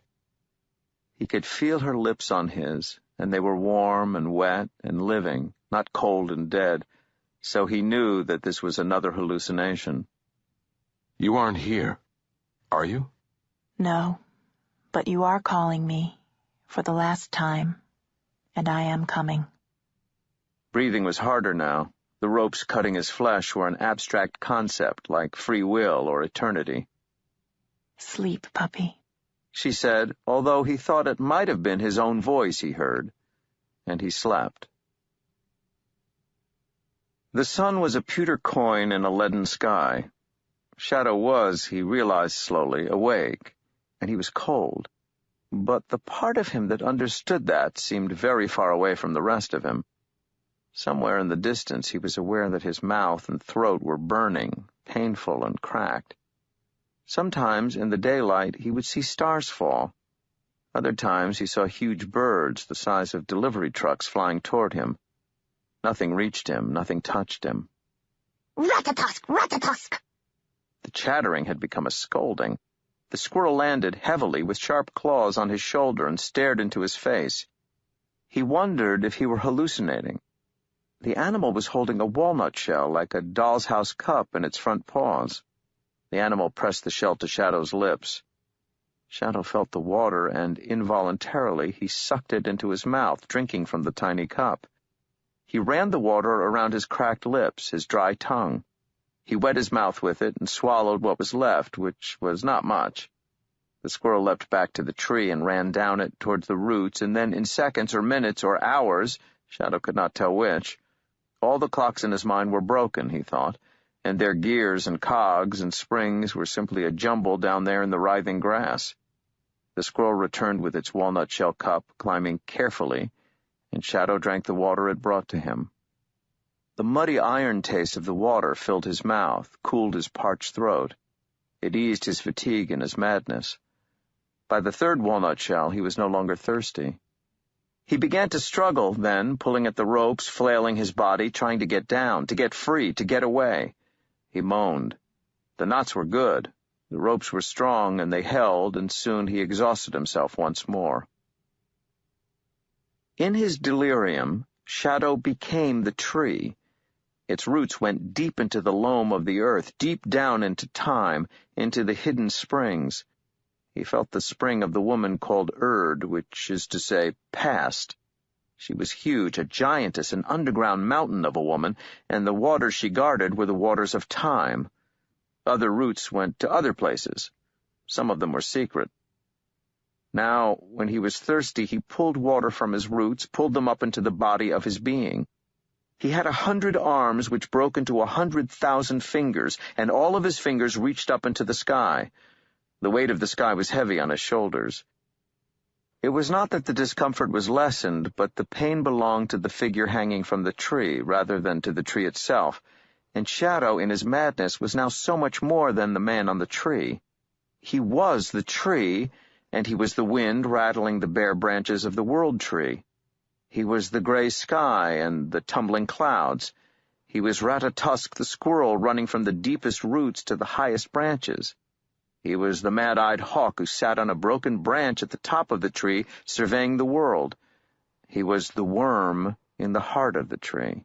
He could feel her lips on his, and they were warm and wet and living, not cold and dead, so he knew that this was another hallucination. You aren't here, are you? No, but you are calling me, for the last time, and I am coming. Breathing was harder now. The ropes cutting his flesh were an abstract concept, like free will or eternity. Sleep, puppy, she said, although he thought it might have been his own voice he heard, and he slept. The sun was a pewter coin in a leaden sky. Shadow was, he realized slowly, awake, and he was cold. But the part of him that understood that seemed very far away from the rest of him. Somewhere in the distance he was aware that his mouth and throat were burning, painful and cracked. Sometimes, in the daylight, he would see stars fall. Other times he saw huge birds the size of delivery trucks flying toward him. Nothing reached him, nothing touched him. Ratatosk! Ratatosk! The chattering had become a scolding. The squirrel landed heavily with sharp claws on his shoulder and stared into his face. He wondered if he were hallucinating. The animal was holding a walnut shell like a doll's house cup in its front paws. The animal pressed the shell to Shadow's lips. Shadow felt the water, and involuntarily he sucked it into his mouth, drinking from the tiny cup. He ran the water around his cracked lips, his dry tongue. He wet his mouth with it and swallowed what was left, which was not much. The squirrel leapt back to the tree and ran down it towards the roots, and then in seconds or minutes or hours, Shadow could not tell which, all the clocks in his mind were broken, he thought, and their gears and cogs and springs were simply a jumble down there in the writhing grass. The squirrel returned with its walnut shell cup, climbing carefully, and Shadow drank the water it brought to him. The muddy iron taste of the water filled his mouth, cooled his parched throat. It eased his fatigue and his madness. By the third walnut shell he was no longer thirsty. He began to struggle then, pulling at the ropes, flailing his body, trying to get down, to get free, to get away. He moaned. The knots were good. The ropes were strong, and they held, and soon he exhausted himself once more. In his delirium, Shadow became the tree. Its roots went deep into the loam of the earth, deep down into time, into the hidden springs. He felt the spring of the woman called Erd, which is to say, past. She was huge, a giantess, an underground mountain of a woman, and the waters she guarded were the waters of time. Other roots went to other places. Some of them were secret. Now, when he was thirsty, he pulled water from his roots, pulled them up into the body of his being. He had 100 arms which broke into 100,000 fingers, and all of his fingers reached up into the sky. The weight of the sky was heavy on his shoulders. It was not that the discomfort was lessened, but the pain belonged to the figure hanging from the tree rather than to the tree itself, and Shadow, in his madness, was now so much more than the man on the tree. He was the tree, and he was the wind rattling the bare branches of the world tree. He was the gray sky and the tumbling clouds. He was Ratatosk the squirrel running from the deepest roots to the highest branches. He was the mad-eyed hawk who sat on a broken branch at the top of the tree, surveying the world. He was the worm in the heart of the tree.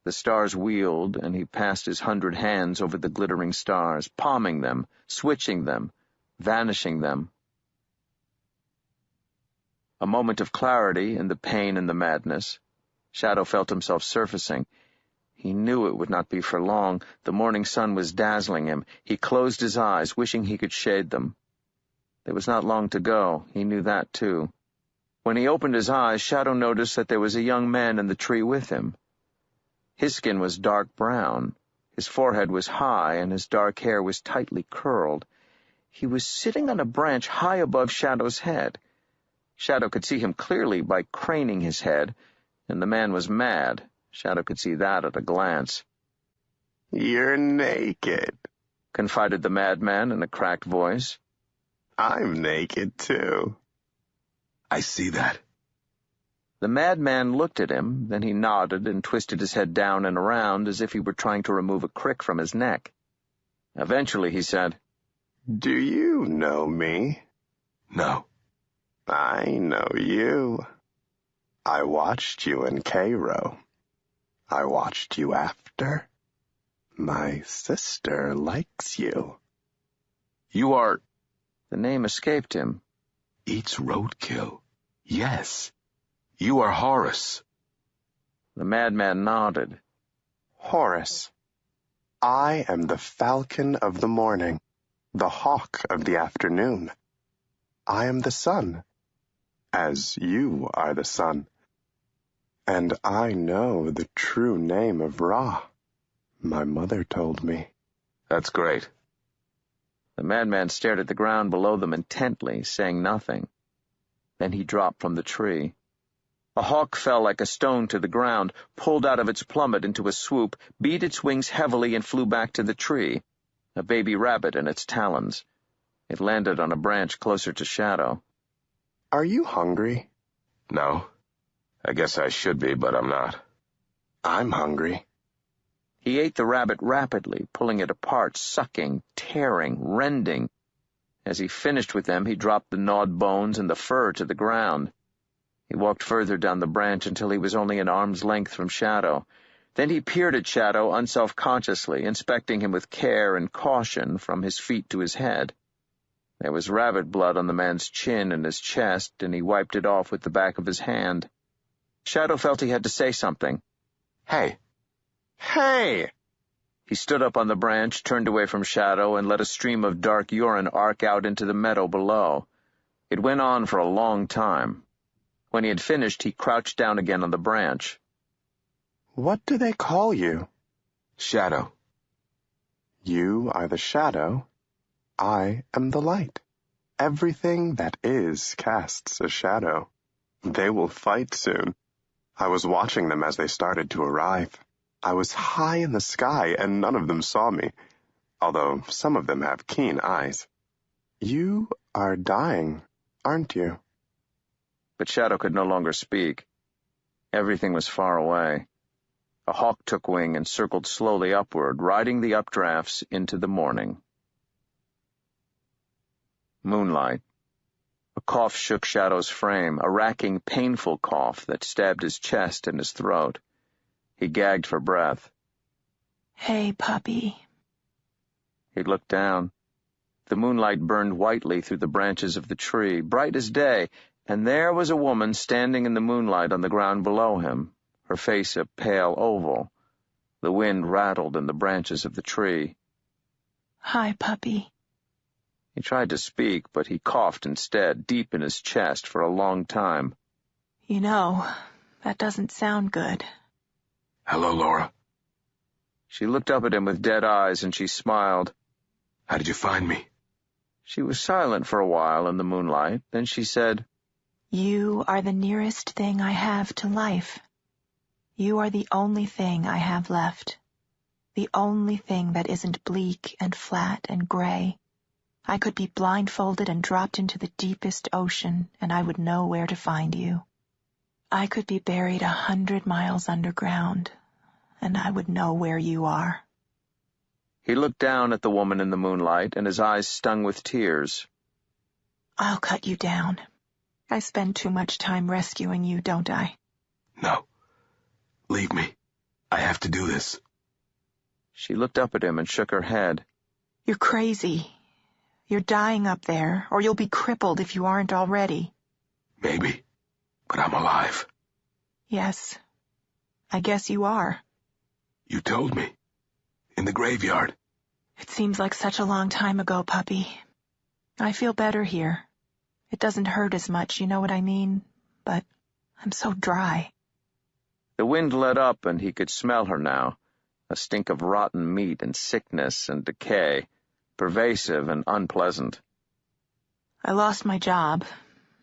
The stars wheeled, and he passed his 100 hands over the glittering stars, palming them, switching them, vanishing them. A moment of clarity in the pain and the madness. Shadow felt himself surfacing. He knew it would not be for long. The morning sun was dazzling him. He closed his eyes, wishing he could shade them. There was not long to go. He knew that, too. When he opened his eyes, Shadow noticed that there was a young man in the tree with him. His skin was dark brown. His forehead was high, and his dark hair was tightly curled. He was sitting on a branch high above Shadow's head. Shadow could see him clearly by craning his head, and the man was mad. Shadow could see that at a glance. "You're naked," confided the madman in a cracked voice. "I'm naked, too." "I see that." The madman looked at him, then he nodded and twisted his head down and around as if he were trying to remove a crick from his neck. Eventually he said, "Do you know me?" "No." "I know you. I watched you in Cairo. I watched you after. My sister likes you." "You are—" The name escaped him. "Eats roadkill. Yes. You are Horus." The madman nodded. "Horus. I am the falcon of the morning, the hawk of the afternoon. I am the sun, as you are the sun. And I know the true name of Ra. My mother told me." "That's great." The madman stared at the ground below them intently, saying nothing. Then he dropped from the tree. A hawk fell like a stone to the ground, pulled out of its plummet into a swoop, beat its wings heavily and flew back to the tree, a baby rabbit in its talons. It landed on a branch closer to Shadow. "Are you hungry?" "No. I guess I should be, but I'm not." "I'm hungry." He ate the rabbit rapidly, pulling it apart, sucking, tearing, rending. As he finished with them, he dropped the gnawed bones and the fur to the ground. He walked further down the branch until he was only an arm's length from Shadow. Then he peered at Shadow unselfconsciously, inspecting him with care and caution from his feet to his head. There was rabbit blood on the man's chin and his chest, and he wiped it off with the back of his hand. Shadow felt he had to say something. "Hey! Hey!" He stood up on the branch, turned away from Shadow, and let a stream of dark urine arc out into the meadow below. It went on for a long time. When he had finished, he crouched down again on the branch. "What do they call you?" "Shadow." "You are the shadow. I am the light. Everything that is casts a shadow. They will fight soon. I was watching them as they started to arrive. I was high in the sky, and none of them saw me, although some of them have keen eyes. You are dying, aren't you?" But Shadow could no longer speak. Everything was far away. A hawk took wing and circled slowly upward, riding the updrafts into the morning. Moonlight. A cough shook Shadow's frame, a racking, painful cough that stabbed his chest and his throat. He gagged for breath. Hey, puppy. He looked down. The moonlight burned whitely through the branches of the tree, bright as day, and there was a woman standing in the moonlight on the ground below him, her face a pale oval. The wind rattled in the branches of the tree. Hi, puppy. He tried to speak, but he coughed instead, deep in his chest, for a long time. You know, that doesn't sound good. Hello, Laura. She looked up at him with dead eyes, and she smiled. How did you find me? She was silent for a while in the moonlight. Then she said, You are the nearest thing I have to life. You are the only thing I have left. The only thing that isn't bleak and flat and gray. I could be blindfolded and dropped into the deepest ocean, and I would know where to find you. I could be buried 100 miles underground, and I would know where you are. He looked down at the woman in the moonlight, and his eyes stung with tears. I'll cut you down. I spend too much time rescuing you, don't I? No. Leave me. I have to do this. She looked up at him and shook her head. You're crazy. You're dying up there, or you'll be crippled if you aren't already. Maybe, but I'm alive. Yes, I guess you are. You told me. In the graveyard. It seems like such a long time ago, puppy. I feel better here. It doesn't hurt as much, you know what I mean? But I'm so dry. The wind let up, and he could smell her now, a stink of rotten meat and sickness and decay, pervasive and unpleasant. I lost my job.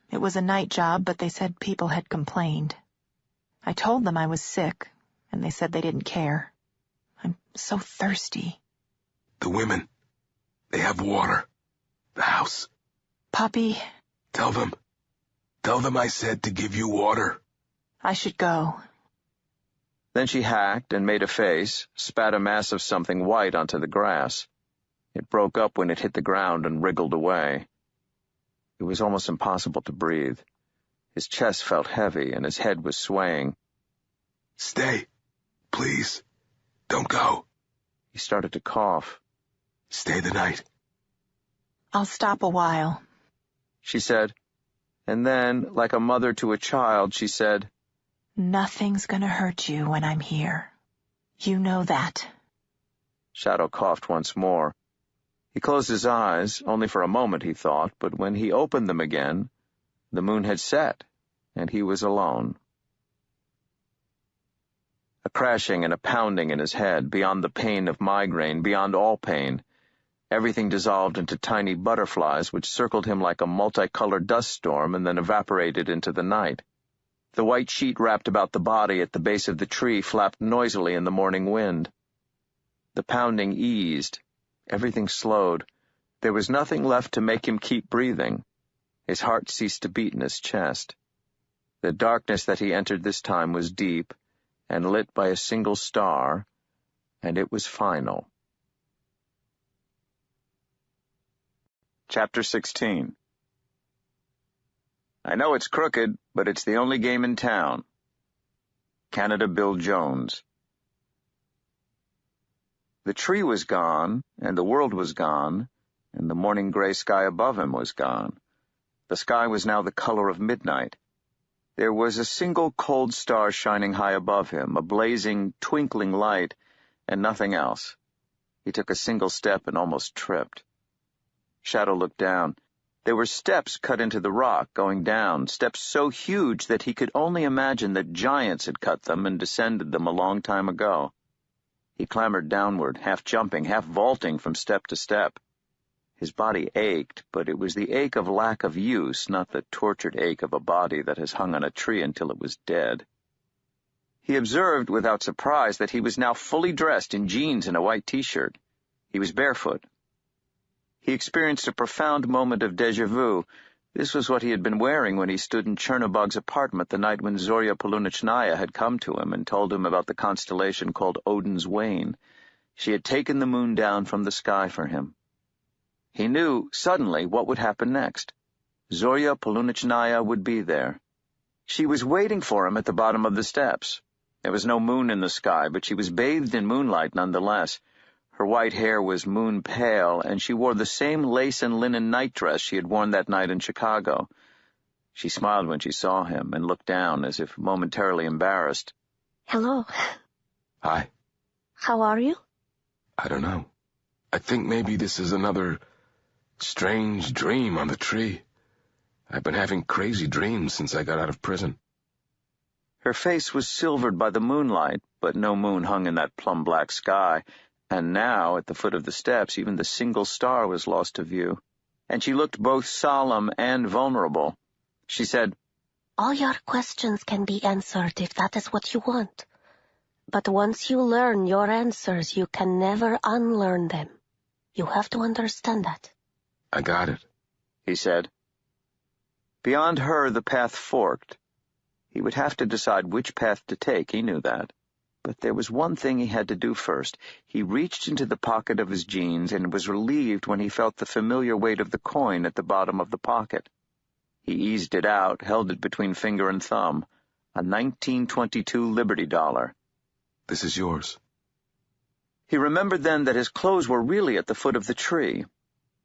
It was a night job, but they said people had complained. I told them I was sick, and they said they didn't care. I'm so thirsty. The women. They have water. The house. Puppy. Tell them. Tell them I said to give you water. I should go. Then she hacked and made a face, spat a mass of something white onto the grass. It broke up when it hit the ground and wriggled away. It was almost impossible to breathe. His chest felt heavy, and his head was swaying. Stay. Please. Don't go. He started to cough. Stay the night. I'll stop a while, she said. And then, like a mother to a child, she said, Nothing's gonna hurt you when I'm here. You know that. Shadow coughed once more. He closed his eyes, only for a moment, he thought, but when he opened them again, the moon had set, and he was alone. A crashing and a pounding in his head, beyond the pain of migraine, beyond all pain. Everything dissolved into tiny butterflies which circled him like a multicolored dust storm and then evaporated into the night. The white sheet wrapped about the body at the base of the tree flapped noisily in the morning wind. The pounding eased. Everything slowed. There was nothing left to make him keep breathing. His heart ceased to beat in his chest. The darkness that he entered this time was deep and lit by a single star, and it was final. Chapter 16. I know it's crooked, but it's the only game in town. Canada Bill Jones. The tree was gone, and the world was gone, and the morning gray sky above him was gone. The sky was now the color of midnight. There was a single cold star shining high above him, a blazing, twinkling light, and nothing else. He took a single step and almost tripped. Shadow looked down. There were steps cut into the rock, going down, steps so huge that he could only imagine that giants had cut them and descended them a long time ago. He clambered downward, half jumping, half vaulting from step to step. His body ached, but it was the ache of lack of use, not the tortured ache of a body that has hung on a tree until it was dead. He observed without surprise that he was now fully dressed in jeans and a white t-shirt. He was barefoot. He experienced a profound moment of déjà vu, This was what he had been wearing when he stood in Chernobog's apartment the night when Zorya Polunichnaya had come to him and told him about the constellation called Odin's Wain. She had taken the moon down from the sky for him. He knew, suddenly, what would happen next. Zorya Polunichnaya would be there. She was waiting for him at the bottom of the steps. There was no moon in the sky, but she was bathed in moonlight nonetheless. Her white hair was moon-pale, and she wore the same lace and linen nightdress she had worn that night in Chicago. She smiled when she saw him and looked down as if momentarily embarrassed. Hello. Hi. How are you? I don't know. I think maybe this is another strange dream on the tree. I've been having crazy dreams since I got out of prison. Her face was silvered by the moonlight, but no moon hung in that plum-black sky, and now, at the foot of the steps, even the single star was lost to view, and she looked both solemn and vulnerable. She said, All your questions can be answered if that is what you want. But once you learn your answers, you can never unlearn them. You have to understand that. I got it, he said. Beyond her, the path forked. He would have to decide which path to take, he knew that. But there was one thing he had to do first. He reached into the pocket of his jeans and was relieved when he felt the familiar weight of the coin at the bottom of the pocket. He eased it out, held it between finger and thumb. A 1922 Liberty dollar. This is yours. He remembered then that his clothes were really at the foot of the tree.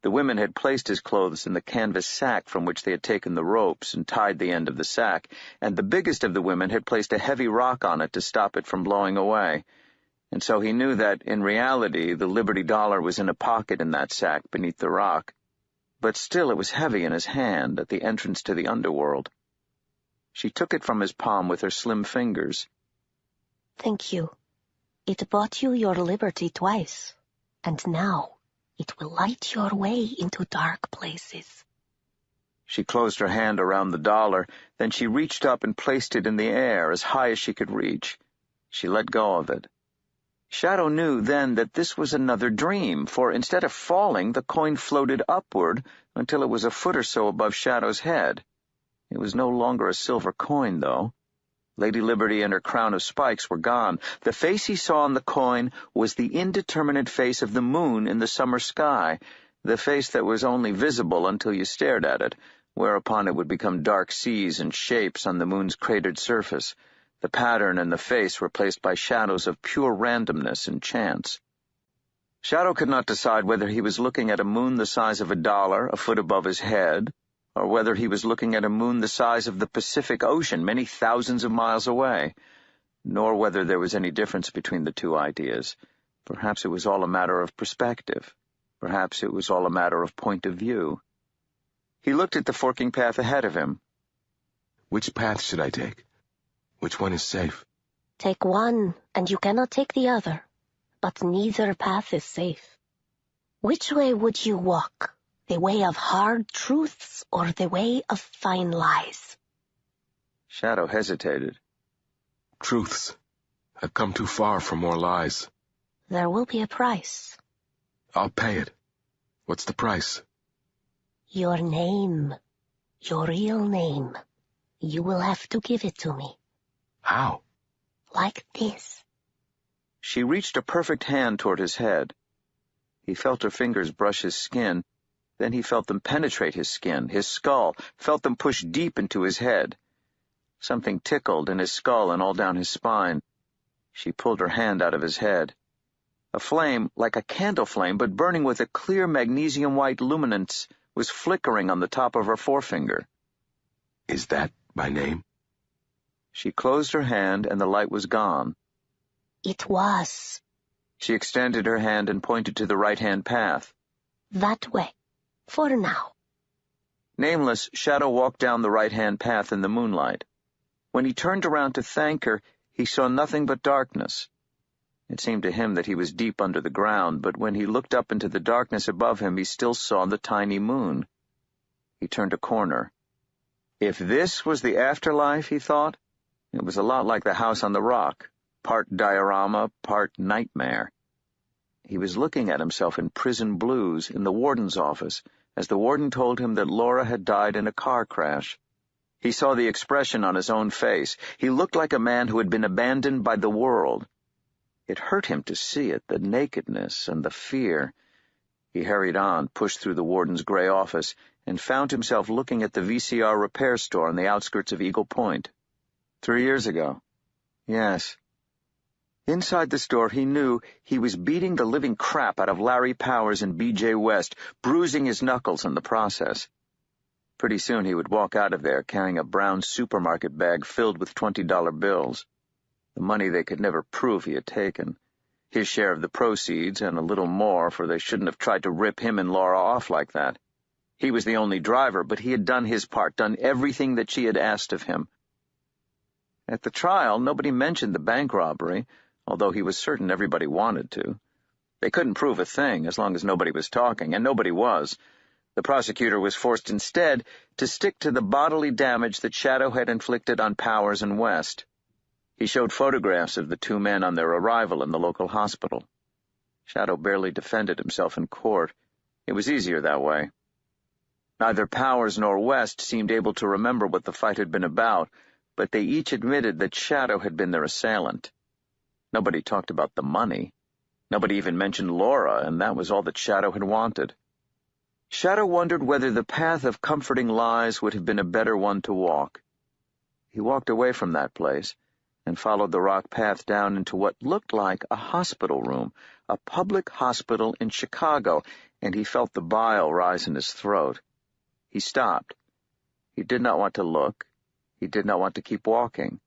The women had placed his clothes in the canvas sack from which they had taken the ropes and tied the end of the sack, and the biggest of the women had placed a heavy rock on it to stop it from blowing away. And so he knew that, in reality, the Liberty dollar was in a pocket in that sack beneath the rock. But still it was heavy in his hand at the entrance to the underworld. She took it from his palm with her slim fingers. Thank you. It bought you your liberty twice, and now it will light your way into dark places. She closed her hand around the dollar, then she reached up and placed it in the air as high as she could reach. She let go of it. Shadow knew then that this was another dream, for instead of falling, the coin floated upward until it was a foot or so above Shadow's head. It was no longer a silver coin, though. Lady Liberty and her crown of spikes were gone. The face he saw on the coin was the indeterminate face of the moon in the summer sky, the face that was only visible until you stared at it, whereupon it would become dark seas and shapes on the moon's cratered surface. The pattern and the face were placed by shadows of pure randomness and chance. Shadow could not decide whether he was looking at a moon the size of a dollar, a foot above his head, or whether he was looking at a moon the size of the Pacific Ocean, many thousands of miles away, nor whether there was any difference between the two ideas. Perhaps it was all a matter of perspective. Perhaps it was all a matter of point of view. He looked at the forking path ahead of him. Which path should I take? Which one is safe? Take one, and you cannot take the other, but neither path is safe. Which way would you walk? The way of hard truths or the way of fine lies? Shadow hesitated. Truths. I've come too far for more lies. There will be a price. I'll pay it. What's the price? Your name. Your real name. You will have to give it to me. How? Like this. She reached a perfect hand toward his head. He felt her fingers brush his skin. Then he felt them penetrate his skin, his skull, felt them push deep into his head. Something tickled in his skull and all down his spine. She pulled her hand out of his head. A flame, like a candle flame, but burning with a clear magnesium-white luminance, was flickering on the top of her forefinger. Is that my name? She closed her hand, and the light was gone. It was. She extended her hand and pointed to the right-hand path. That way. For now. Nameless, Shadow walked down the right-hand path in the moonlight. When he turned around to thank her, he saw nothing but darkness. It seemed to him that he was deep under the ground, but when he looked up into the darkness above him, he still saw the tiny moon. He turned a corner. If this was the afterlife, he thought, it was a lot like the house on the rock, part diorama, part nightmare. he was looking at himself in prison blues in the warden's office as the warden told him that Laura had died in a car crash. He saw the expression on his own face. He looked like a man who had been abandoned by the world. It hurt him to see it, the nakedness and the fear. He hurried on, pushed through the warden's gray office, and found himself looking at the VCR repair store on the outskirts of Eagle Point. 3 years ago. Yes. Inside the store, he knew he was beating the living crap out of Larry Powers and B.J. West, bruising his knuckles in the process. Pretty soon he would walk out of there carrying a brown supermarket bag filled with $20 bills, the money they could never prove he had taken, his share of the proceeds and a little more, for they shouldn't have tried to rip him and Laura off like that. He was the only driver, but he had done his part, done everything that she had asked of him. At the trial, nobody mentioned the bank robbery, although he was certain everybody wanted to. They couldn't prove a thing as long as nobody was talking, and nobody was. The prosecutor was forced instead to stick to the bodily damage that Shadow had inflicted on Powers and West. He showed photographs of the two men on their arrival in the local hospital. Shadow barely defended himself in court. It was easier that way. Neither Powers nor West seemed able to remember what the fight had been about, but they each admitted that Shadow had been their assailant. Nobody talked about the money. Nobody even mentioned Laura, and that was all that Shadow had wanted. Shadow wondered whether the path of comforting lies would have been a better one to walk. He walked away from that place and followed the rock path down into what looked like a hospital room, a public hospital in Chicago, and he felt the bile rise in his throat. He stopped. He did not want to look. He did not want to keep walking.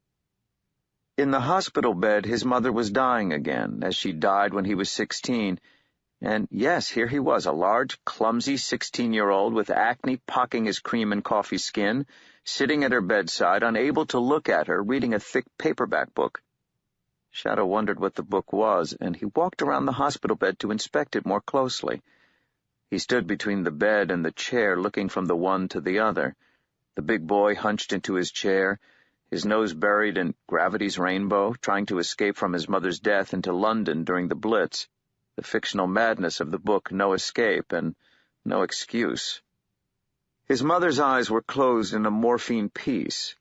In the hospital bed, his mother was dying again, as she died when he was 16, and yes, here he was, a large, clumsy 16-year-old with acne pocking his cream and coffee skin, sitting at her bedside, unable to look at her, reading a thick paperback book. Shadow wondered what the book was, and he walked around the hospital bed to inspect it more closely. He stood between the bed and the chair, looking from the one to the other. The big boy hunched into his chair, his nose buried in Gravity's Rainbow, trying to escape from his mother's death into London during the Blitz, the fictional madness of the book No Escape and No Excuse. His mother's eyes were closed in a morphine peace,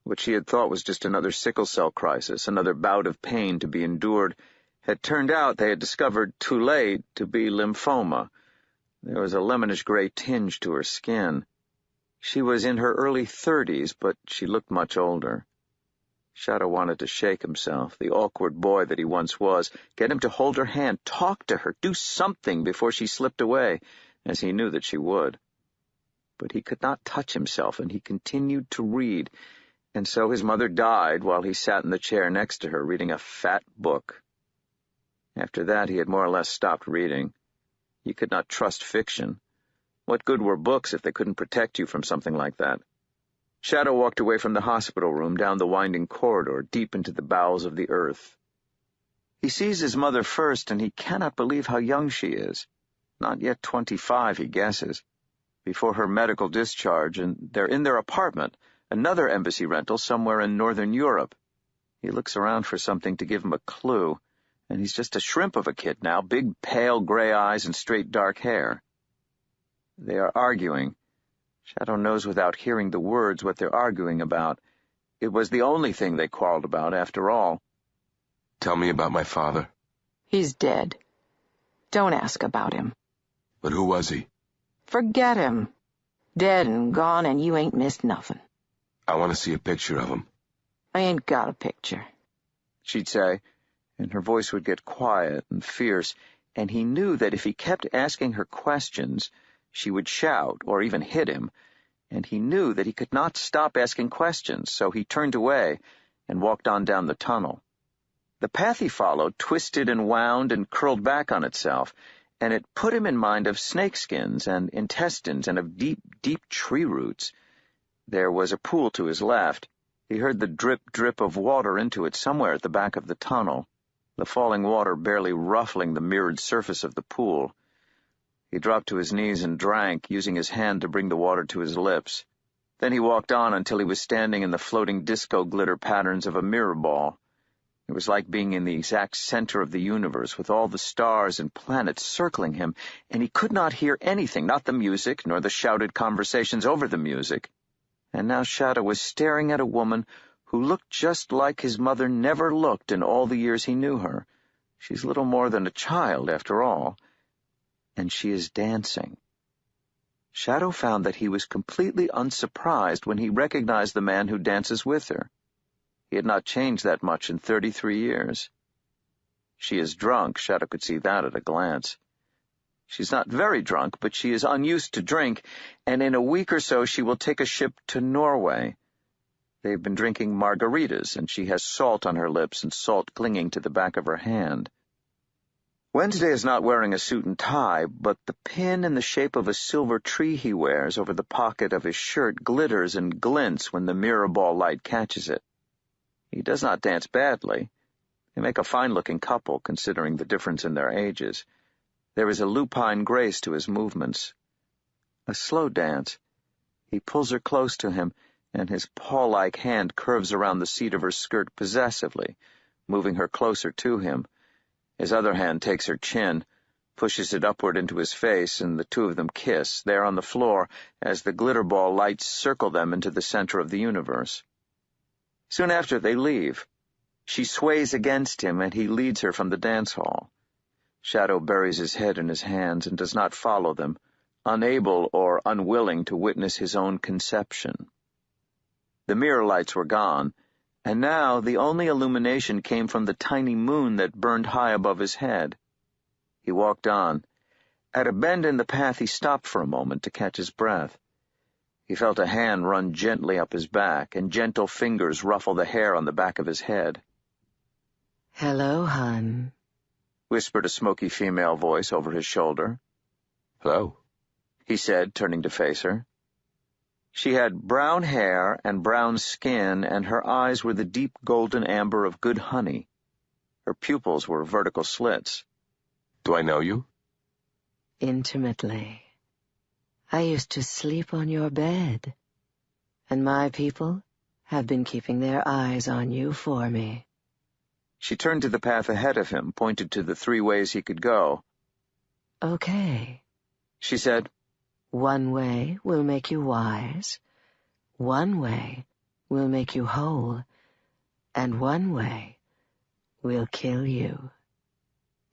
which he had thought was just another sickle cell crisis, another bout of pain to be endured, had turned out, they had discovered too late, to be lymphoma. There was a lemonish-gray tinge to her skin. She was in her early 30s, but she looked much older. Shadow wanted to shake himself, the awkward boy that he once was, get him to hold her hand, talk to her, do something before she slipped away, as he knew that she would. But he could not touch himself, and he continued to read, and so his mother died while he sat in the chair next to her, reading a fat book. After that, he had more or less stopped reading. You could not trust fiction. What good were books if they couldn't protect you from something like that? Shadow walked away from the hospital room, down the winding corridor, deep into the bowels of the earth. He sees his mother first, and he cannot believe how young she is. Not yet 25, he guesses. Before her medical discharge, and they're in their apartment, another embassy rental somewhere in northern Europe. He looks around for something to give him a clue, and he's just a shrimp of a kid now, big, pale gray eyes and straight dark hair. They are arguing. Shadow knows without hearing the words what they're arguing about. It was the only thing they quarreled about, after all. Tell me about my father. He's dead. Don't ask about him. But who was he? Forget him. Dead and gone, and you ain't missed nothing. I want to see a picture of him. I ain't got a picture, she'd say, and her voice would get quiet and fierce, and he knew that if he kept asking her questions, she would shout or even hit him, and he knew that he could not stop asking questions, so he turned away and walked on down the tunnel. The path he followed twisted and wound and curled back on itself, and it put him in mind of snakeskins and intestines and of deep, deep tree roots. There was a pool to his left. He heard the drip-drip of water into it somewhere at the back of the tunnel, the falling water barely ruffling the mirrored surface of the pool. He dropped to his knees and drank, using his hand to bring the water to his lips. Then he walked on until he was standing in the floating disco glitter patterns of a mirror ball. It was like being in the exact center of the universe, with all the stars and planets circling him, and he could not hear anything, not the music, nor the shouted conversations over the music. And now Shadow was staring at a woman who looked just like his mother never looked in all the years he knew her. She's little more than a child, after all. And she is dancing. Shadow found that he was completely unsurprised when he recognized the man who dances with her. He had not changed that much in 33 years. She is drunk, Shadow could see that at a glance. She's not very drunk, but she is unused to drink, and in a week or so she will take a ship to Norway. They've been drinking margaritas, and she has salt on her lips and salt clinging to the back of her hand. Wednesday is not wearing a suit and tie, but the pin in the shape of a silver tree he wears over the pocket of his shirt glitters and glints when the mirror ball light catches it. He does not dance badly. They make a fine-looking couple, considering the difference in their ages. There is a lupine grace to his movements. A slow dance. He pulls her close to him, and his paw-like hand curves around the seat of her skirt possessively, moving her closer to him. His other hand takes her chin, pushes it upward into his face, and the two of them kiss, there on the floor, as the glitter ball lights circle them into the center of the universe. Soon after, they leave. She sways against him, and he leads her from the dance hall. Shadow buries his head in his hands and does not follow them, unable or unwilling to witness his own conception. The mirror lights were gone, and now the only illumination came from the tiny moon that burned high above his head. He walked on. At a bend in the path, he stopped for a moment to catch his breath. He felt a hand run gently up his back, and gentle fingers ruffle the hair on the back of his head. "Hello, hon," whispered a smoky female voice over his shoulder. "Hello," he said, turning to face her. She had brown hair and brown skin, and her eyes were the deep golden amber of good honey. Her pupils were vertical slits. "Do I know you?" "Intimately. I used to sleep on your bed, and my people have been keeping their eyes on you for me." She turned to the path ahead of him, pointed to the 3 ways he could go. "Okay," she said. "One way will make you wise, one way will make you whole, and one way will kill you."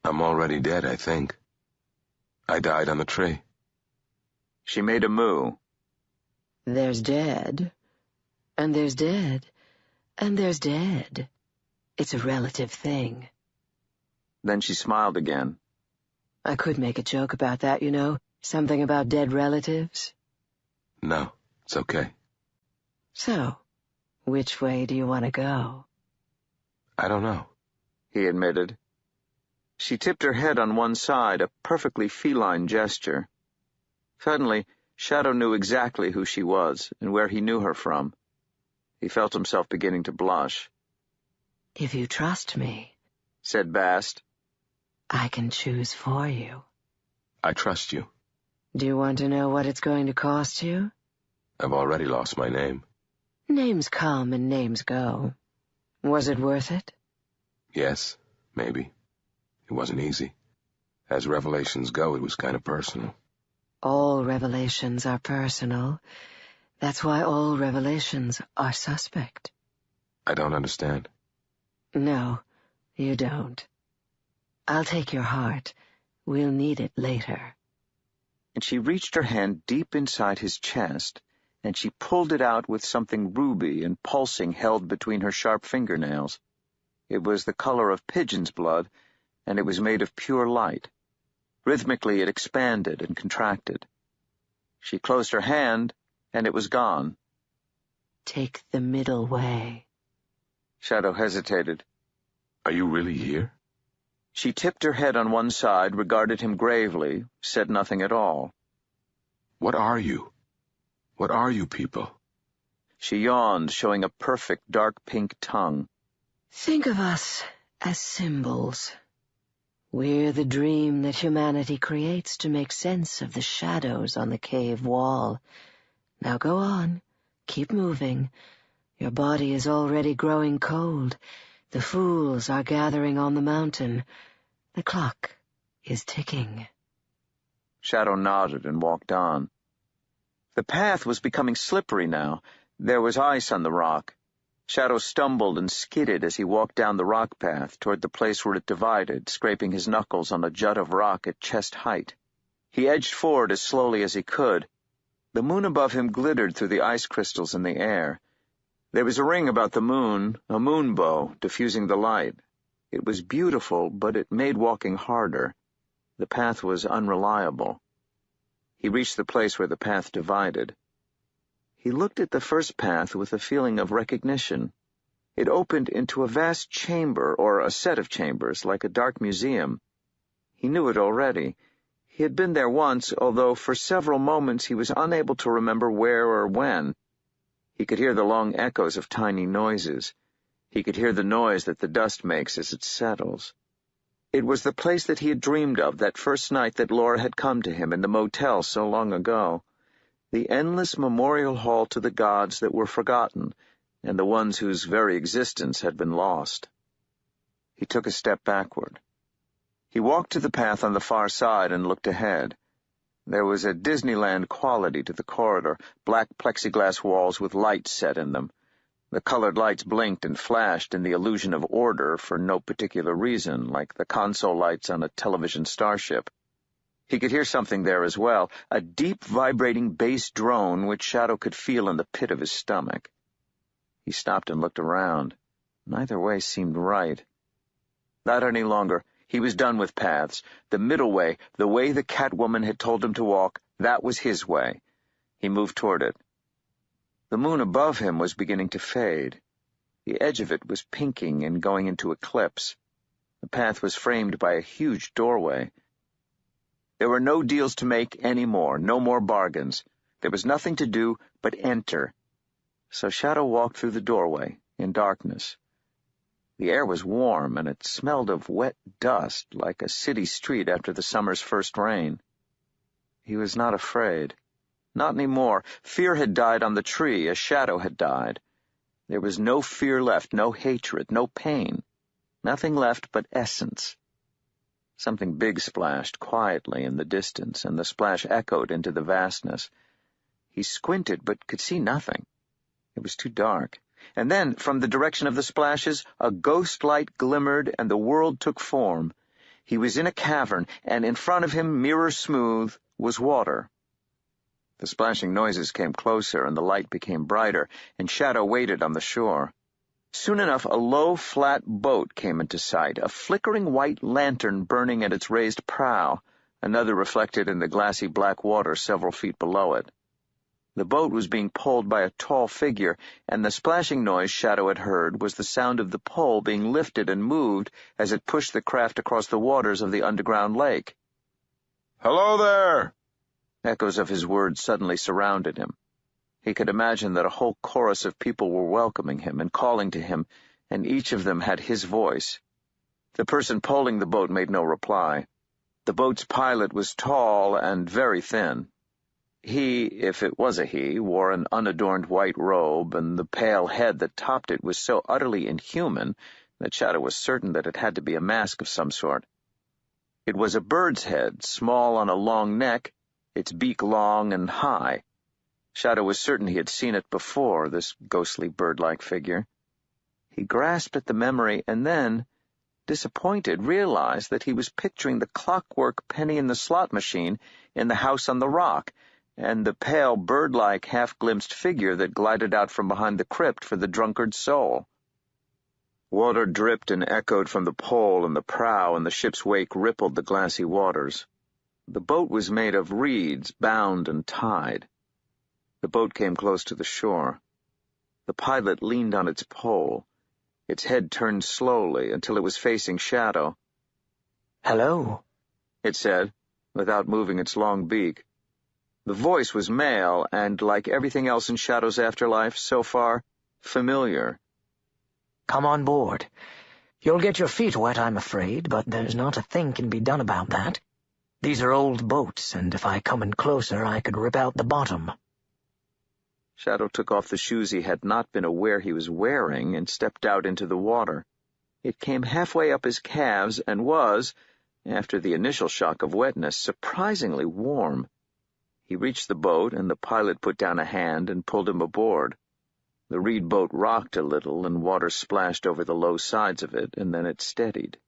"I'm already dead, I think. I died on the tree." She made a moo. "There's dead, and there's dead, and there's dead. It's a relative thing." Then she smiled again. "I could make a joke about that, you know, something about dead relatives." "No, it's okay." "So, which way do you want to go?" "I don't know," he admitted. She tipped her head on one side, a perfectly feline gesture. Suddenly, Shadow knew exactly who she was and where he knew her from. He felt himself beginning to blush. "If you trust me," said Bast, "I can choose for you." "I trust you." "Do you want to know what it's going to cost you?" "I've already lost my name." "Names come and names go. Was it worth it?" "Yes, maybe. It wasn't easy. As revelations go, it was kind of personal." "All revelations are personal. That's why all revelations are suspect." "I don't understand." "No, you don't. I'll take your heart. We'll need it later." And she reached her hand deep inside his chest, and she pulled it out with something ruby and pulsing held between her sharp fingernails. It was the color of pigeon's blood, and it was made of pure light. Rhythmically it expanded and contracted. She closed her hand, and it was gone. "Take the middle way." Shadow hesitated. "Are you really here?" She tipped her head on one side, regarded him gravely, said nothing at all. "What are you? What are you people?" She yawned, showing a perfect dark pink tongue. "Think of us as symbols. We're the dream that humanity creates to make sense of the shadows on the cave wall. Now go on. Keep moving. Your body is already growing cold. The fools are gathering on the mountain. The clock is ticking. Shadow nodded and walked on. The path was becoming slippery now. There was ice on the rock. Shadow stumbled and skidded as he walked down the rock path toward the place where it divided, scraping his knuckles on a jut of rock at chest height. He edged forward as slowly as he could. The moon above him glittered through the ice crystals in the air. There was a ring about the moon, a moon bow, diffusing the light. It was beautiful, but it made walking harder. The path was unreliable. He reached the place where the path divided. He looked at the first path with a feeling of recognition. It opened into a vast chamber, or a set of chambers, like a dark museum. He knew it already. He had been there once, although for several moments he was unable to remember where or when. He could hear the long echoes of tiny noises. He could hear the noise that the dust makes as it settles. It was the place that he had dreamed of that first night that Laura had come to him in the motel so long ago. The endless memorial hall to the gods that were forgotten, and the ones whose very existence had been lost. He took a step backward. He walked to the path on the far side and looked ahead. There was a Disneyland quality to the corridor, black plexiglass walls with lights set in them. The colored lights blinked and flashed in the illusion of order for no particular reason, like the console lights on a television starship. He could hear something there as well, a deep vibrating bass drone which Shadow could feel in the pit of his stomach. He stopped and looked around. Neither way seemed right. Not any longer. He was done with paths. The middle way, the way the Catwoman had told him to walk, that was his way. He moved toward it. The moon above him was beginning to fade. The edge of it was pinking and going into eclipse. The path was framed by a huge doorway. There were no deals to make any more, no more bargains. There was nothing to do but enter. So Shadow walked through the doorway, in darkness. The air was warm, and it smelled of wet dust, like a city street after the summer's first rain. He was not afraid. Not any more. Fear had died on the tree, as Shadow had died. There was no fear left, no hatred, no pain. Nothing left but essence. Something big splashed quietly in the distance, and the splash echoed into the vastness. He squinted, but could see nothing. It was too dark. And then, from the direction of the splashes, a ghost light glimmered, and the world took form. He was in a cavern, and in front of him, mirror smooth, was water. The splashing noises came closer, and the light became brighter, and Shadow waited on the shore. Soon enough, a low, flat boat came into sight, a flickering white lantern burning at its raised prow, another reflected in the glassy black water several feet below it. The boat was being pulled by a tall figure, and the splashing noise Shadow had heard was the sound of the pole being lifted and moved as it pushed the craft across the waters of the underground lake. "Hello there!" Echoes of his words suddenly surrounded him. He could imagine that a whole chorus of people were welcoming him and calling to him, and each of them had his voice. The person poling the boat made no reply. The boat's pilot was tall and very thin. He, if it was a he, wore an unadorned white robe, and the pale head that topped it was so utterly inhuman that Shadow was certain that it had to be a mask of some sort. It was a bird's head, small on a long neck, its beak long and high. Shadow was certain he had seen it before, this ghostly bird-like figure. He grasped at the memory and then, disappointed, realized that he was picturing the clockwork penny in the slot machine in the house on the rock, and the pale, bird-like, half-glimpsed figure that glided out from behind the crypt for the drunkard's soul. Water dripped and echoed from the pole and the prow, and the ship's wake rippled the glassy waters. The boat was made of reeds, bound and tied. The boat came close to the shore. The pilot leaned on its pole. Its head turned slowly until it was facing Shadow. "Hello," it said, without moving its long beak. The voice was male, and, like everything else in Shadow's afterlife so far, familiar. "Come on board. You'll get your feet wet, I'm afraid, but there's not a thing can be done about that. These are old boats, and if I come in closer, I could rip out the bottom." Shadow took off the shoes he had not been aware he was wearing and stepped out into the water. It came halfway up his calves and was, after the initial shock of wetness, surprisingly warm. He reached the boat, and the pilot put down a hand and pulled him aboard. The reed boat rocked a little, and water splashed over the low sides of it, and then it steadied.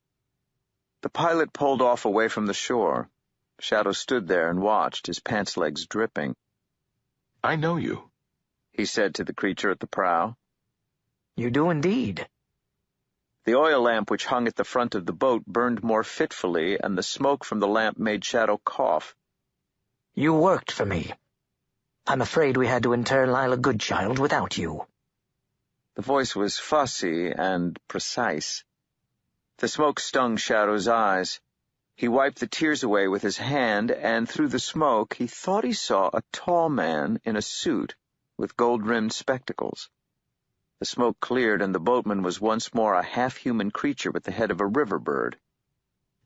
The pilot pulled off away from the shore. Shadow stood there and watched, his pants legs dripping. "I know you," he said to the creature at the prow. "You do indeed." The oil lamp which hung at the front of the boat burned more fitfully, and the smoke from the lamp made Shadow cough. "You worked for me. I'm afraid we had to inter Lila Goodchild without you." The voice was fussy and precise. The smoke stung Shadow's eyes. He wiped the tears away with his hand, and through the smoke he thought he saw a tall man in a suit with gold-rimmed spectacles. The smoke cleared, and the boatman was once more a half-human creature with the head of a river bird.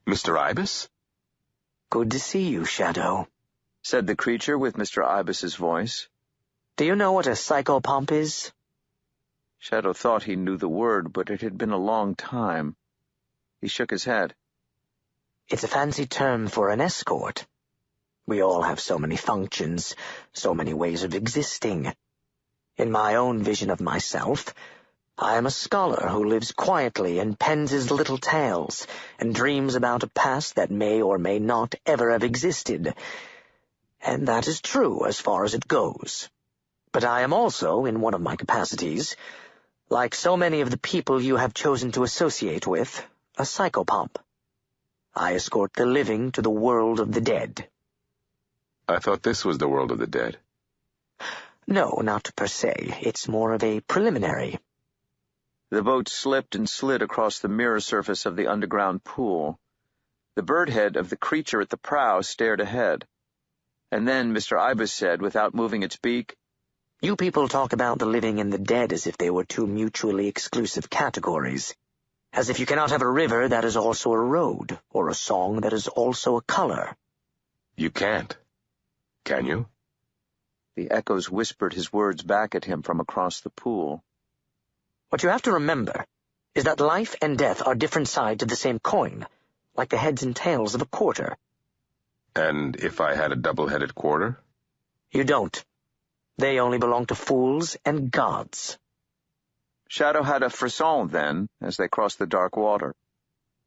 "Mr. Ibis?" "Good to see you, Shadow," said the creature with Mr. Ibis's voice. "Do you know what a psychopomp is?" Shadow thought he knew the word, but it had been a long time. He shook his head. "It's a fancy term for an escort. We all have so many functions, so many ways of existing. In my own vision of myself, I am a scholar who lives quietly and pens his little tales and dreams about a past that may or may not ever have existed. And that is true as far as it goes. But I am also, in one of my capacities, like so many of the people you have chosen to associate with, a psychopomp. I escort the living to the world of the dead." "I thought this was the world of the dead." "No, not per se. It's more of a preliminary." The boat slipped and slid across the mirror surface of the underground pool. The bird head of the creature at the prow stared ahead. And then Mr. Ibis said, without moving its beak, "You people talk about the living and the dead as if they were two mutually exclusive categories. As if you cannot have a river that is also a road, or a song that is also a color." "You can't. Can you?" The echoes whispered his words back at him from across the pool. "What you have to remember is that life and death are different sides of the same coin, like the heads and tails of a quarter." "And if I had a double-headed quarter?" "You don't. They only belong to fools and gods." Shadow had a frisson then, as they crossed the dark water.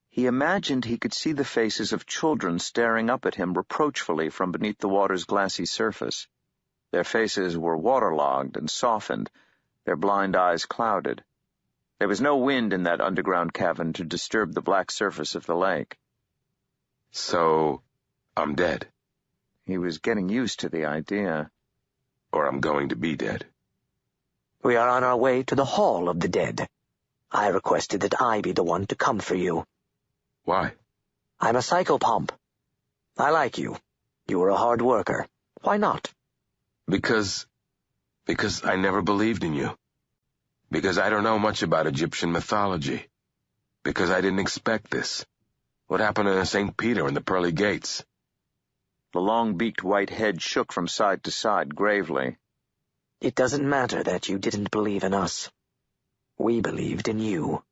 He imagined he could see the faces of children staring up at him reproachfully from beneath the water's glassy surface. Their faces were waterlogged and softened, their blind eyes clouded. There was no wind in that underground cavern to disturb the black surface of the lake. "So, I'm dead." He was getting used to the idea. "Or I'm going to be dead." "We are on our way to the Hall of the Dead. I requested that I be the one to come for you." "Why?" "I'm a psychopomp. I like you. You were a hard worker. Why not?" Because I never believed in you. Because I don't know much about Egyptian mythology. Because I didn't expect this. What happened to St. Peter and the pearly gates?" The long-beaked white head shook from side to side gravely. "It doesn't matter that you didn't believe in us. We believed in you."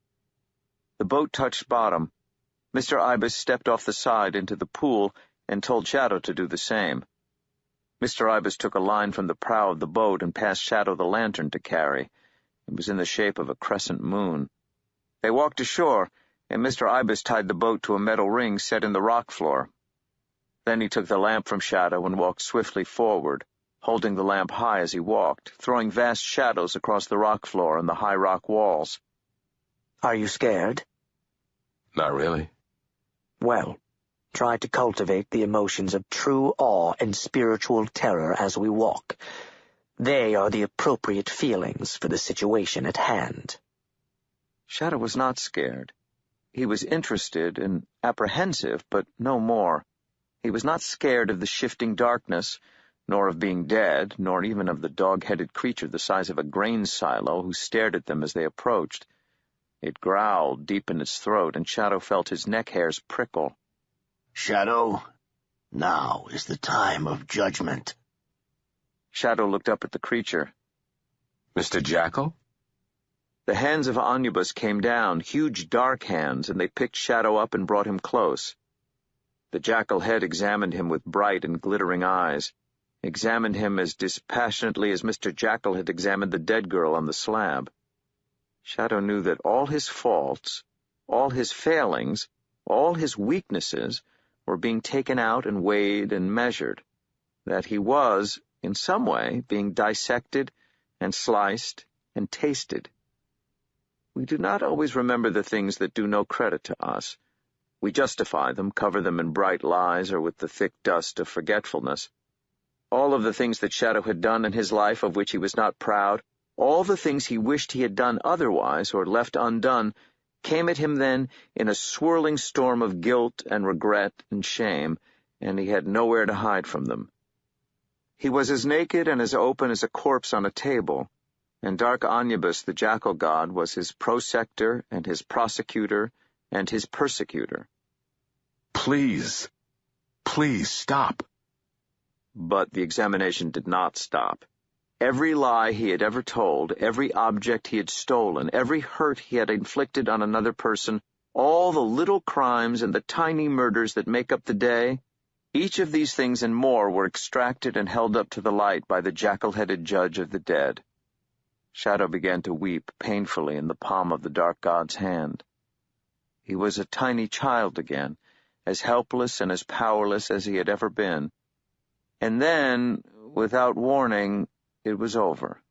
The boat touched bottom. Mr. Ibis stepped off the side into the pool and told Shadow to do the same. Mr. Ibis took a line from the prow of the boat and passed Shadow the lantern to carry. It was in the shape of a crescent moon. They walked ashore, and Mr. Ibis tied the boat to a metal ring set in the rock floor. Then he took the lamp from Shadow and walked swiftly forward, holding the lamp high as he walked, throwing vast shadows across the rock floor and the high rock walls. "Are you scared?" "Not really." "Well, try to cultivate the emotions of true awe and spiritual terror as we walk. They are the appropriate feelings for the situation at hand." Shadow was not scared. He was interested and apprehensive, but no more. He was not scared of the shifting darkness, nor of being dead, nor even of the dog-headed creature the size of a grain silo who stared at them as they approached. It growled deep in its throat, and Shadow felt his neck hairs prickle. "Shadow, now is the time of judgment." Shadow looked up at the creature. "Mr. Jackal?" The hands of Omnibus came down, huge dark hands, and they picked Shadow up and brought him close. The jackal head examined him with bright and glittering eyes, examined him as dispassionately as Mr. Jackal had examined the dead girl on the slab. Shadow knew that all his faults, all his failings, all his weaknesses were being taken out and weighed and measured, that he was, in some way, being dissected and sliced and tasted. We do not always remember the things that do no credit to us. We justify them, cover them in bright lies or with the thick dust of forgetfulness. All of the things that Shadow had done in his life of which he was not proud, all the things he wished he had done otherwise or left undone, came at him then in a swirling storm of guilt and regret and shame, and he had nowhere to hide from them. He was as naked and as open as a corpse on a table, and dark Omnibus, the jackal god, was his prosector and his prosecutor and his persecutor. Please, please stop. But the examination did not stop. Every lie he had ever told, every object he had stolen, every hurt he had inflicted on another person, all the little crimes and the tiny murders that make up the day, each of these things and more were extracted and held up to the light by the jackal-headed judge of the dead. Shadow began to weep painfully in the palm of the dark god's hand. He was a tiny child again, as helpless and as powerless as he had ever been. And then, without warning, it was over.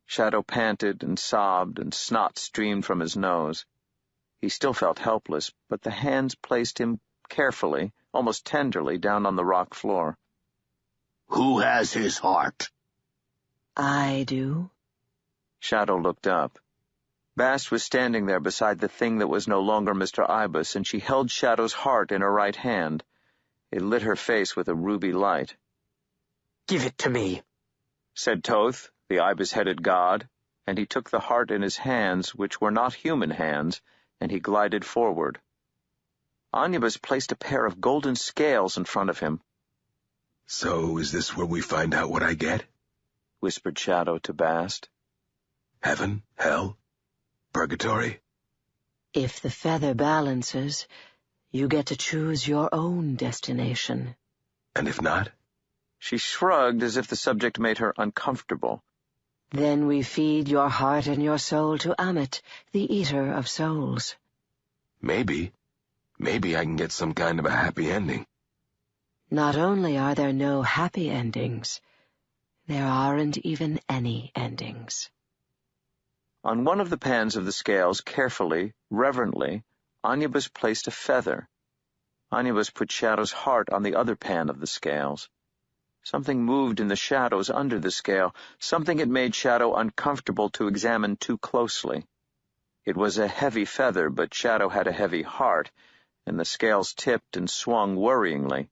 Shadow panted and sobbed, and snot streamed from his nose. He still felt helpless, but the hands placed him carefully, almost tenderly, down on the rock floor. Who has his heart? I do. Shadow looked up. Bast was standing there beside the thing that was no longer Mr. Ibis, and she held Shadow's heart in her right hand. It lit her face with a ruby light. "Give it to me," said Toth, the ibis-headed god, and he took the heart in his hands, which were not human hands, and he glided forward. Omnibus placed a pair of golden scales in front of him. So is this where we find out what I get? Whispered Shadow to Bast. Heaven? Hell? Purgatory? If the feather balances, you get to choose your own destination. And if not? She shrugged as if the subject made her uncomfortable. Then we feed your heart and your soul to Ammit, the eater of souls. Maybe I can get some kind of a happy ending. Not only are there no happy endings, there aren't even any endings. On one of the pans of the scales, carefully, reverently, Omnibus placed a feather. Omnibus put Shadow's heart on the other pan of the scales. Something moved in the shadows under the scale, something had made Shadow uncomfortable to examine too closely. It was a heavy feather, but Shadow had a heavy heart, and the scales tipped and swung worryingly.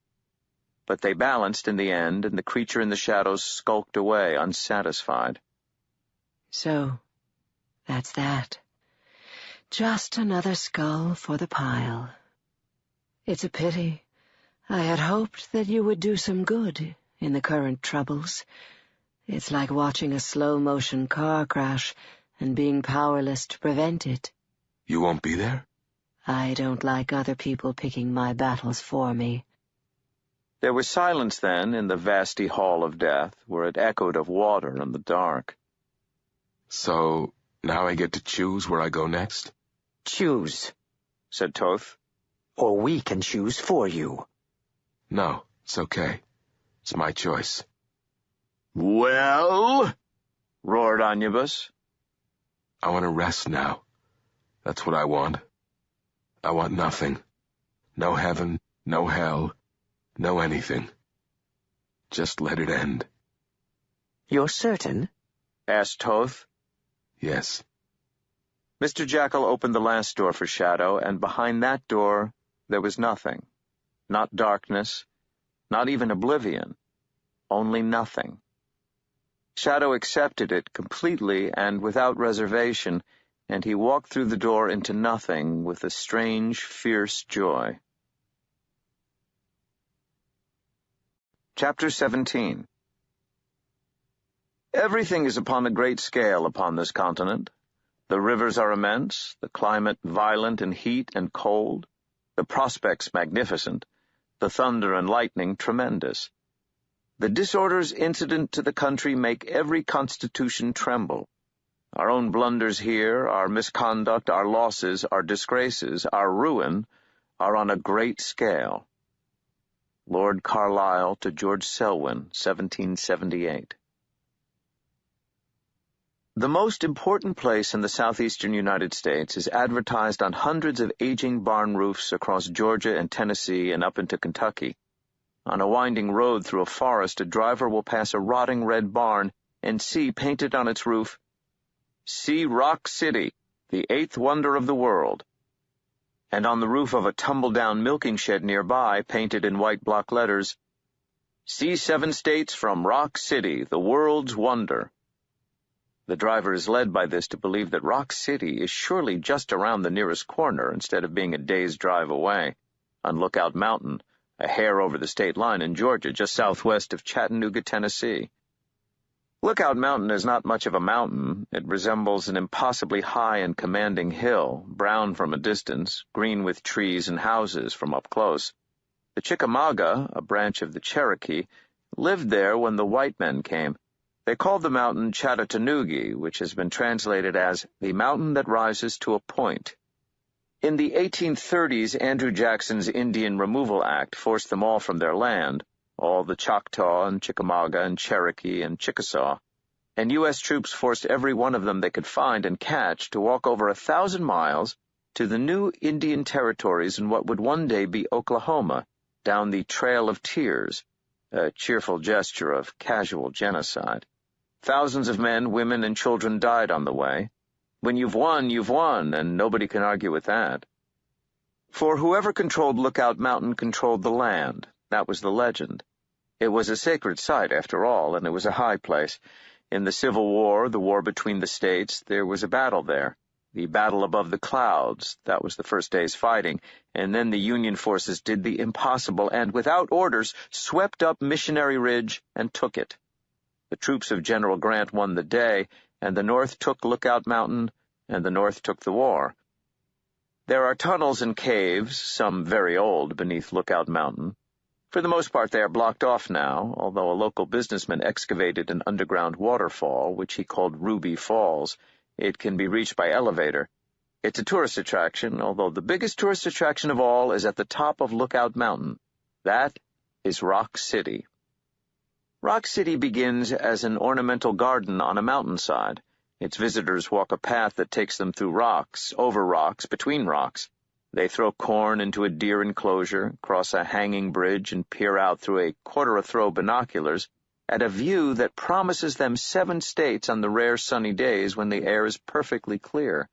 But they balanced in the end, and the creature in the shadows skulked away, unsatisfied. So, that's that. Just another skull for the pile. It's a pity. I had hoped that you would do some good in the current troubles. It's like watching a slow-motion car crash and being powerless to prevent it. You won't be there? I don't like other people picking my battles for me. There was silence then in the vasty hall of death, where it echoed of water and the dark. So, now I get to choose where I go next? "Choose," said Toth. "or we can choose for you." No, it's okay. It's my choice. Well? Roared Omnibus. I want to rest now. That's what I want. I want nothing. No heaven, no hell, no anything. Just let it end. "You're certain?" asked Toth. Yes. Mr. Jackal opened the last door for Shadow, and behind that door there was nothing. Not darkness, not even oblivion. Only nothing. Shadow accepted it completely and without reservation, and he walked through the door into nothing with a strange, fierce joy. Chapter 17. Everything is upon a great scale upon this continent. The rivers are immense, the climate violent in heat and cold, the prospects magnificent, the thunder and lightning tremendous. The disorders incident to the country make every constitution tremble. Our own blunders here, our misconduct, our losses, our disgraces, our ruin, are on a great scale. Lord Carlisle to George Selwyn, 1778. The most important place in the southeastern United States is advertised on hundreds of aging barn roofs across Georgia and Tennessee and up into Kentucky. On a winding road through a forest, a driver will pass a rotting red barn and see painted on its roof, "See Rock City, the eighth wonder of the world." And on the roof of a tumble-down milking shed nearby, painted in white block letters, "See 7 states from Rock City, the world's wonder." The driver is led by this to believe that Rock City is surely just around the nearest corner instead of being a day's drive away, on Lookout Mountain, a hair over the state line in Georgia, just southwest of Chattanooga, Tennessee. Lookout Mountain is not much of a mountain. It resembles an impossibly high and commanding hill, brown from a distance, green with trees and houses from up close. The Chickamauga, a branch of the Cherokee, lived there when the white men came. They called the mountain Chattahoochee, which has been translated as the mountain that rises to a point. In the 1830s, Andrew Jackson's Indian Removal Act forced them all from their land, all the Choctaw and Chickamauga and Cherokee and Chickasaw, and U.S. troops forced every one of them they could find and catch to walk over 1,000 miles to the new Indian territories in what would one day be Oklahoma, down the Trail of Tears, a cheerful gesture of casual genocide. Thousands of men, women, and children died on the way. When you've won, and nobody can argue with that. For whoever controlled Lookout Mountain controlled the land. That was the legend. It was a sacred site, after all, and it was a high place. In the Civil War, the war between the states, there was a battle there. The battle above the clouds, that was the first day's fighting, and then the Union forces did the impossible and, without orders, swept up Missionary Ridge and took it. The troops of General Grant won the day, and the North took Lookout Mountain, and the North took the war. There are tunnels and caves, some very old, beneath Lookout Mountain. For the most part, they are blocked off now, although a local businessman excavated an underground waterfall, which he called Ruby Falls. It can be reached by elevator. It's a tourist attraction, although the biggest tourist attraction of all is at the top of Lookout Mountain. That is Rock City. Rock City begins as an ornamental garden on a mountainside. Its visitors walk a path that takes them through rocks, over rocks, between rocks. They throw corn into a deer enclosure, cross a hanging bridge, and peer out through a quarter-a-throw binoculars at a view that promises them 7 states on the rare sunny days when the air is perfectly clear.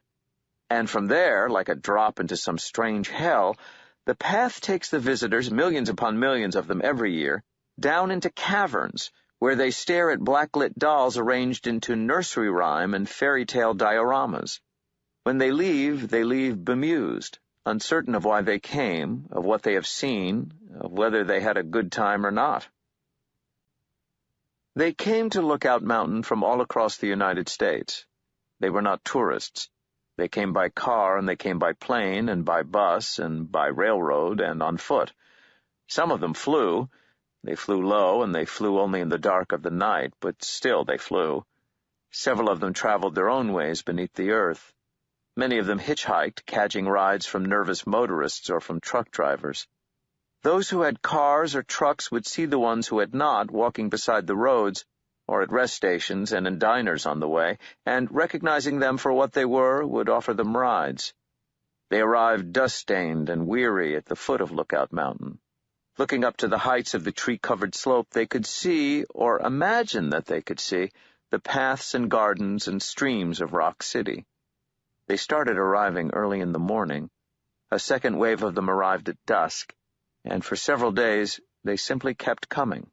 And from there, like a drop into some strange hell, the path takes the visitors, millions upon millions of them every year, down into caverns, where they stare at black-lit dolls arranged into nursery rhyme and fairy tale dioramas. When they leave bemused, uncertain of why they came, of what they have seen, of whether they had a good time or not. They came to Lookout Mountain from all across the United States. They were not tourists. They came by car, and they came by plane, and by bus, and by railroad, and on foot. Some of them flew. They flew low, and they flew only in the dark of the night, but still they flew. Several of them traveled their own ways beneath the earth. Many of them hitchhiked, catching rides from nervous motorists or from truck drivers. Those who had cars or trucks would see the ones who had not walking beside the roads, or at rest stations and in diners on the way, and, recognizing them for what they were, would offer them rides. They arrived dust-stained and weary at the foot of Lookout Mountain. Looking up to the heights of the tree-covered slope, they could see, or imagine that they could see, the paths and gardens and streams of Rock City. They started arriving early in the morning. A second wave of them arrived at dusk, and for several days they simply kept coming.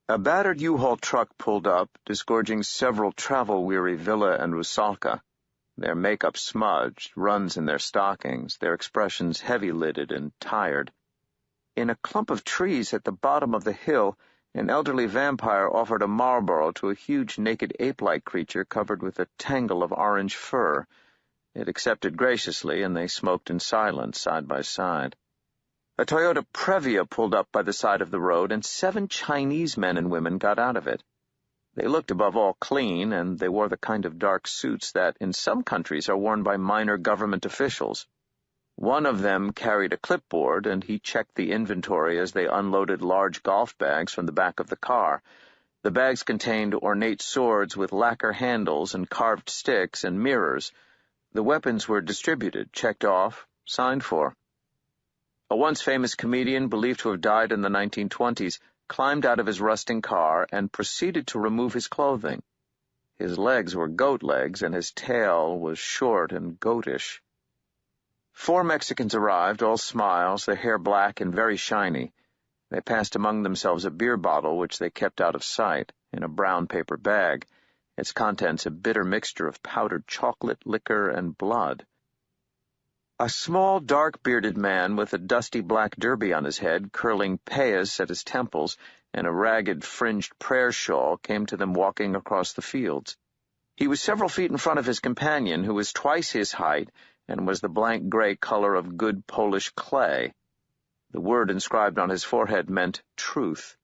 A battered U-Haul truck pulled up, disgorging several travel-weary Villa and Rusalka, their makeup smudged, runs in their stockings, their expressions heavy-lidded and tired. In a clump of trees at the bottom of the hill, An elderly vampire offered a Marlboro to a huge naked ape-like creature covered with a tangle of orange fur. It accepted graciously, and they smoked in silence, side by side. A Toyota Previa pulled up by the side of the road, and 7 Chinese men and women got out of it. They looked above all clean, and they wore the kind of dark suits that, in some countries, are worn by minor government officials. One of them carried a clipboard, and he checked the inventory as they unloaded large golf bags from the back of the car. The bags contained ornate swords with lacquer handles and carved sticks and mirrors. The weapons were distributed, checked off, signed for. A once famous comedian, believed to have died in the 1920s, climbed out of his rusting car and proceeded to remove his clothing. His legs were goat legs, and his tail was short and goatish. 4 Mexicans arrived, all smiles, their hair black and very shiny. They passed among themselves a beer bottle which they kept out of sight, in a brown paper bag, its contents a bitter mixture of powdered chocolate, liquor, and blood. A small, dark-bearded man with a dusty black derby on his head, curling payas at his temples, and a ragged, fringed prayer shawl came to them walking across the fields. He was several feet in front of his companion, who was twice his height, and was the blank gray color of good Polish clay. The word inscribed on his forehead meant truth.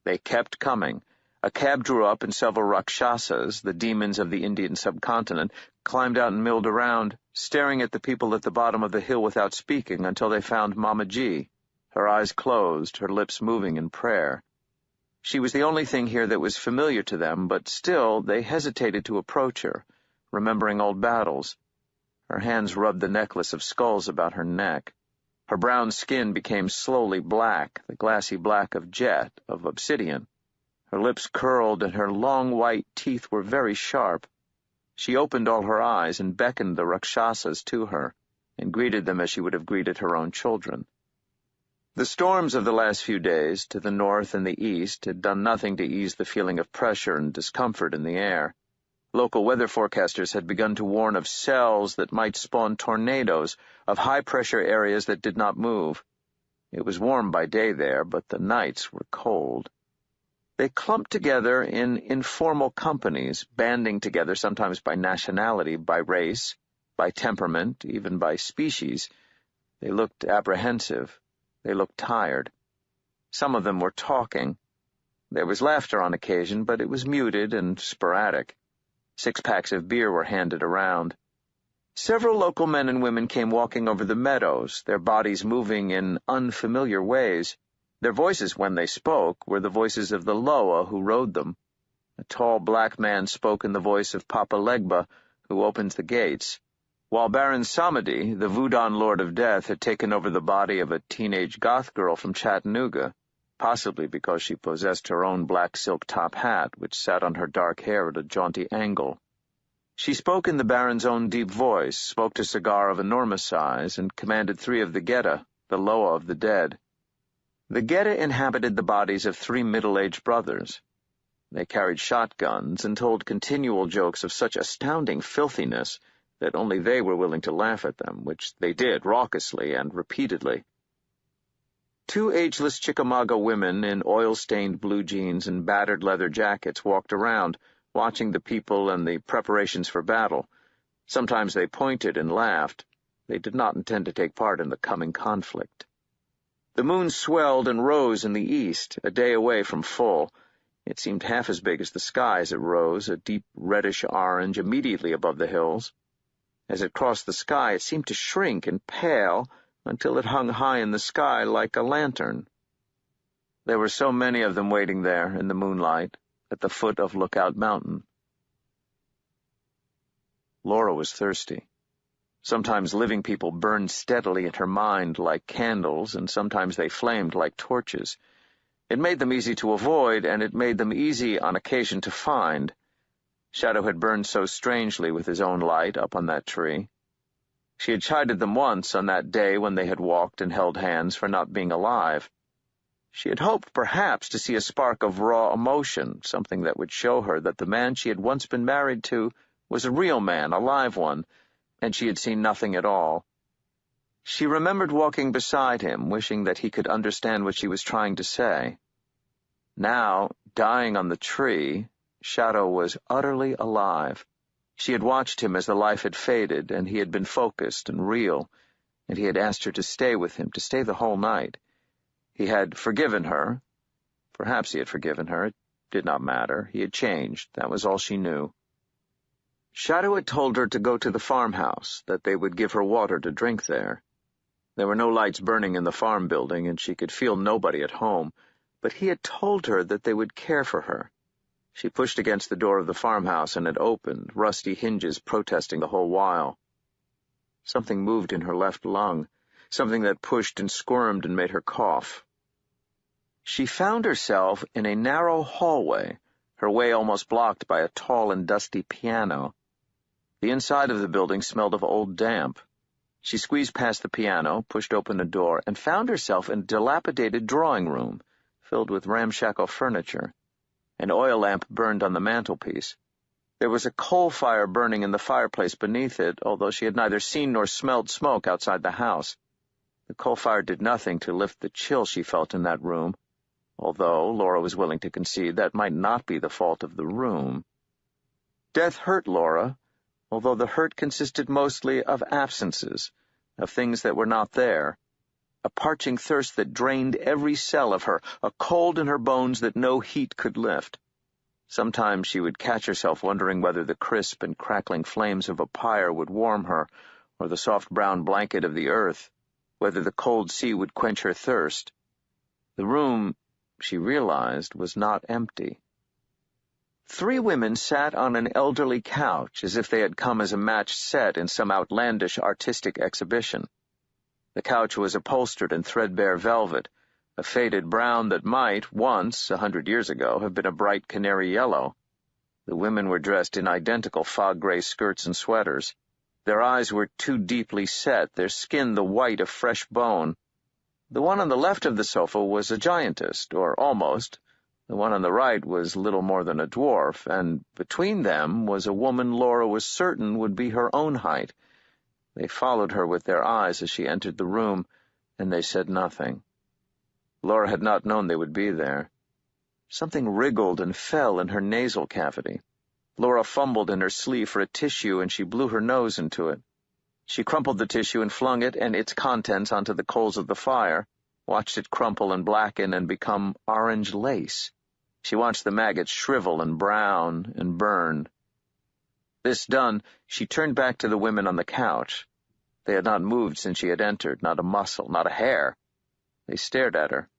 They kept coming. A cab drew up, and several Rakshasas, the demons of the Indian subcontinent, climbed out and milled around, staring at the people at the bottom of the hill without speaking until they found Mama G, her eyes closed, her lips moving in prayer. She was the only thing here that was familiar to them, but still they hesitated to approach her, remembering old battles. Her hands rubbed the necklace of skulls about her neck. Her brown skin became slowly black, the glassy black of jet, of obsidian. Her lips curled, and her long white teeth were very sharp. She opened all her eyes and beckoned the Rakshasas to her, and greeted them as she would have greeted her own children. The storms of the last few days, to the north and the east, had done nothing to ease the feeling of pressure and discomfort in the air. Local weather forecasters had begun to warn of cells that might spawn tornadoes, of high-pressure areas that did not move. It was warm by day there, but the nights were cold. They clumped together in informal companies, banding together sometimes by nationality, by race, by temperament, even by species. They looked apprehensive. They looked tired. Some of them were talking. There was laughter on occasion, but it was muted and sporadic. 6 packs of beer were handed around. Several local men and women came walking over the meadows, their bodies moving in unfamiliar ways. Their voices, when they spoke, were the voices of the Loa who rode them. A tall black man spoke in the voice of Papa Legba, who opens the gates, while Baron Samedi, the Voodoo Lord of Death, had taken over the body of a teenage goth girl from Chattanooga, possibly because she possessed her own black silk top hat, which sat on her dark hair at a jaunty angle. She spoke in the Baron's own deep voice, smoked a cigar of enormous size, and commanded 3 of the Geta, the Loa of the dead. The Geta inhabited the bodies of 3 middle-aged brothers. They carried shotguns and told continual jokes of such astounding filthiness that only they were willing to laugh at them, which they did raucously and repeatedly. 2 ageless Chickamauga women in oil-stained blue jeans and battered leather jackets walked around, watching the people and the preparations for battle. Sometimes they pointed and laughed. They did not intend to take part in the coming conflict. The moon swelled and rose in the east, a day away from full. It seemed half as big as the sky as it rose, a deep reddish orange immediately above the hills. As it crossed the sky, it seemed to shrink and pale until it hung high in the sky like a lantern. There were so many of them waiting there in the moonlight, at the foot of Lookout Mountain. Laura was thirsty. Sometimes living people burned steadily in her mind like candles, and sometimes they flamed like torches. It made them easy to avoid, and it made them easy on occasion to find. Shadow had burned so strangely with his own light up on that tree. She had chided them once on that day when they had walked and held hands for not being alive. She had hoped, perhaps, to see a spark of raw emotion, something that would show her that the man she had once been married to was a real man, a live one, and she had seen nothing at all. She remembered walking beside him, wishing that he could understand what she was trying to say. Now, dying on the tree, Shadow was utterly alive. She had watched him as the life had faded, and he had been focused and real, and he had asked her to stay with him, to stay the whole night. He had forgiven her. Perhaps he had forgiven her. It did not matter. He had changed. That was all she knew. Shadow had told her to go to the farmhouse, that they would give her water to drink there. There were no lights burning in the farm building, and she could feel nobody at home, but he had told her that they would care for her. She pushed against the door of the farmhouse, and it opened, rusty hinges protesting the whole while. Something moved in her left lung, something that pushed and squirmed and made her cough. She found herself in a narrow hallway, her way almost blocked by a tall and dusty piano. The inside of the building smelled of old damp. She squeezed past the piano, pushed open a door, and found herself in a dilapidated drawing room, filled with ramshackle furniture. An oil lamp burned on the mantelpiece. There was a coal fire burning in the fireplace beneath it, although she had neither seen nor smelled smoke outside the house. The coal fire did nothing to lift the chill she felt in that room, although Laura was willing to concede that might not be the fault of the room. Death hurt Laura, although the hurt consisted mostly of absences, of things that were not there, a parching thirst that drained every cell of her, a cold in her bones that no heat could lift. Sometimes she would catch herself wondering whether the crisp and crackling flames of a pyre would warm her, or the soft brown blanket of the earth, whether the cold sea would quench her thirst. The room, she realized, was not empty. 3 women sat on an elderly couch as if they had come as a matched set in some outlandish artistic exhibition. The couch was upholstered in threadbare velvet, a faded brown that might, once, 100 years ago, have been a bright canary yellow. The women were dressed in identical fog-gray skirts and sweaters. Their eyes were too deeply set, their skin the white of fresh bone. The one on the left of the sofa was a giantess, or almost. The one on the right was little more than a dwarf, and between them was a woman Laura was certain would be her own height. They followed her with their eyes as she entered the room, and they said nothing. Laura had not known they would be there. Something wriggled and fell in her nasal cavity. Laura fumbled in her sleeve for a tissue, and she blew her nose into it. She crumpled the tissue and flung it and its contents onto the coals of the fire, watched it crumple and blacken and become orange lace. She watched the maggots shrivel and brown and burn. This done, she turned back to the women on the couch. They had not moved since she had entered, not a muscle, not a hair. They stared at her.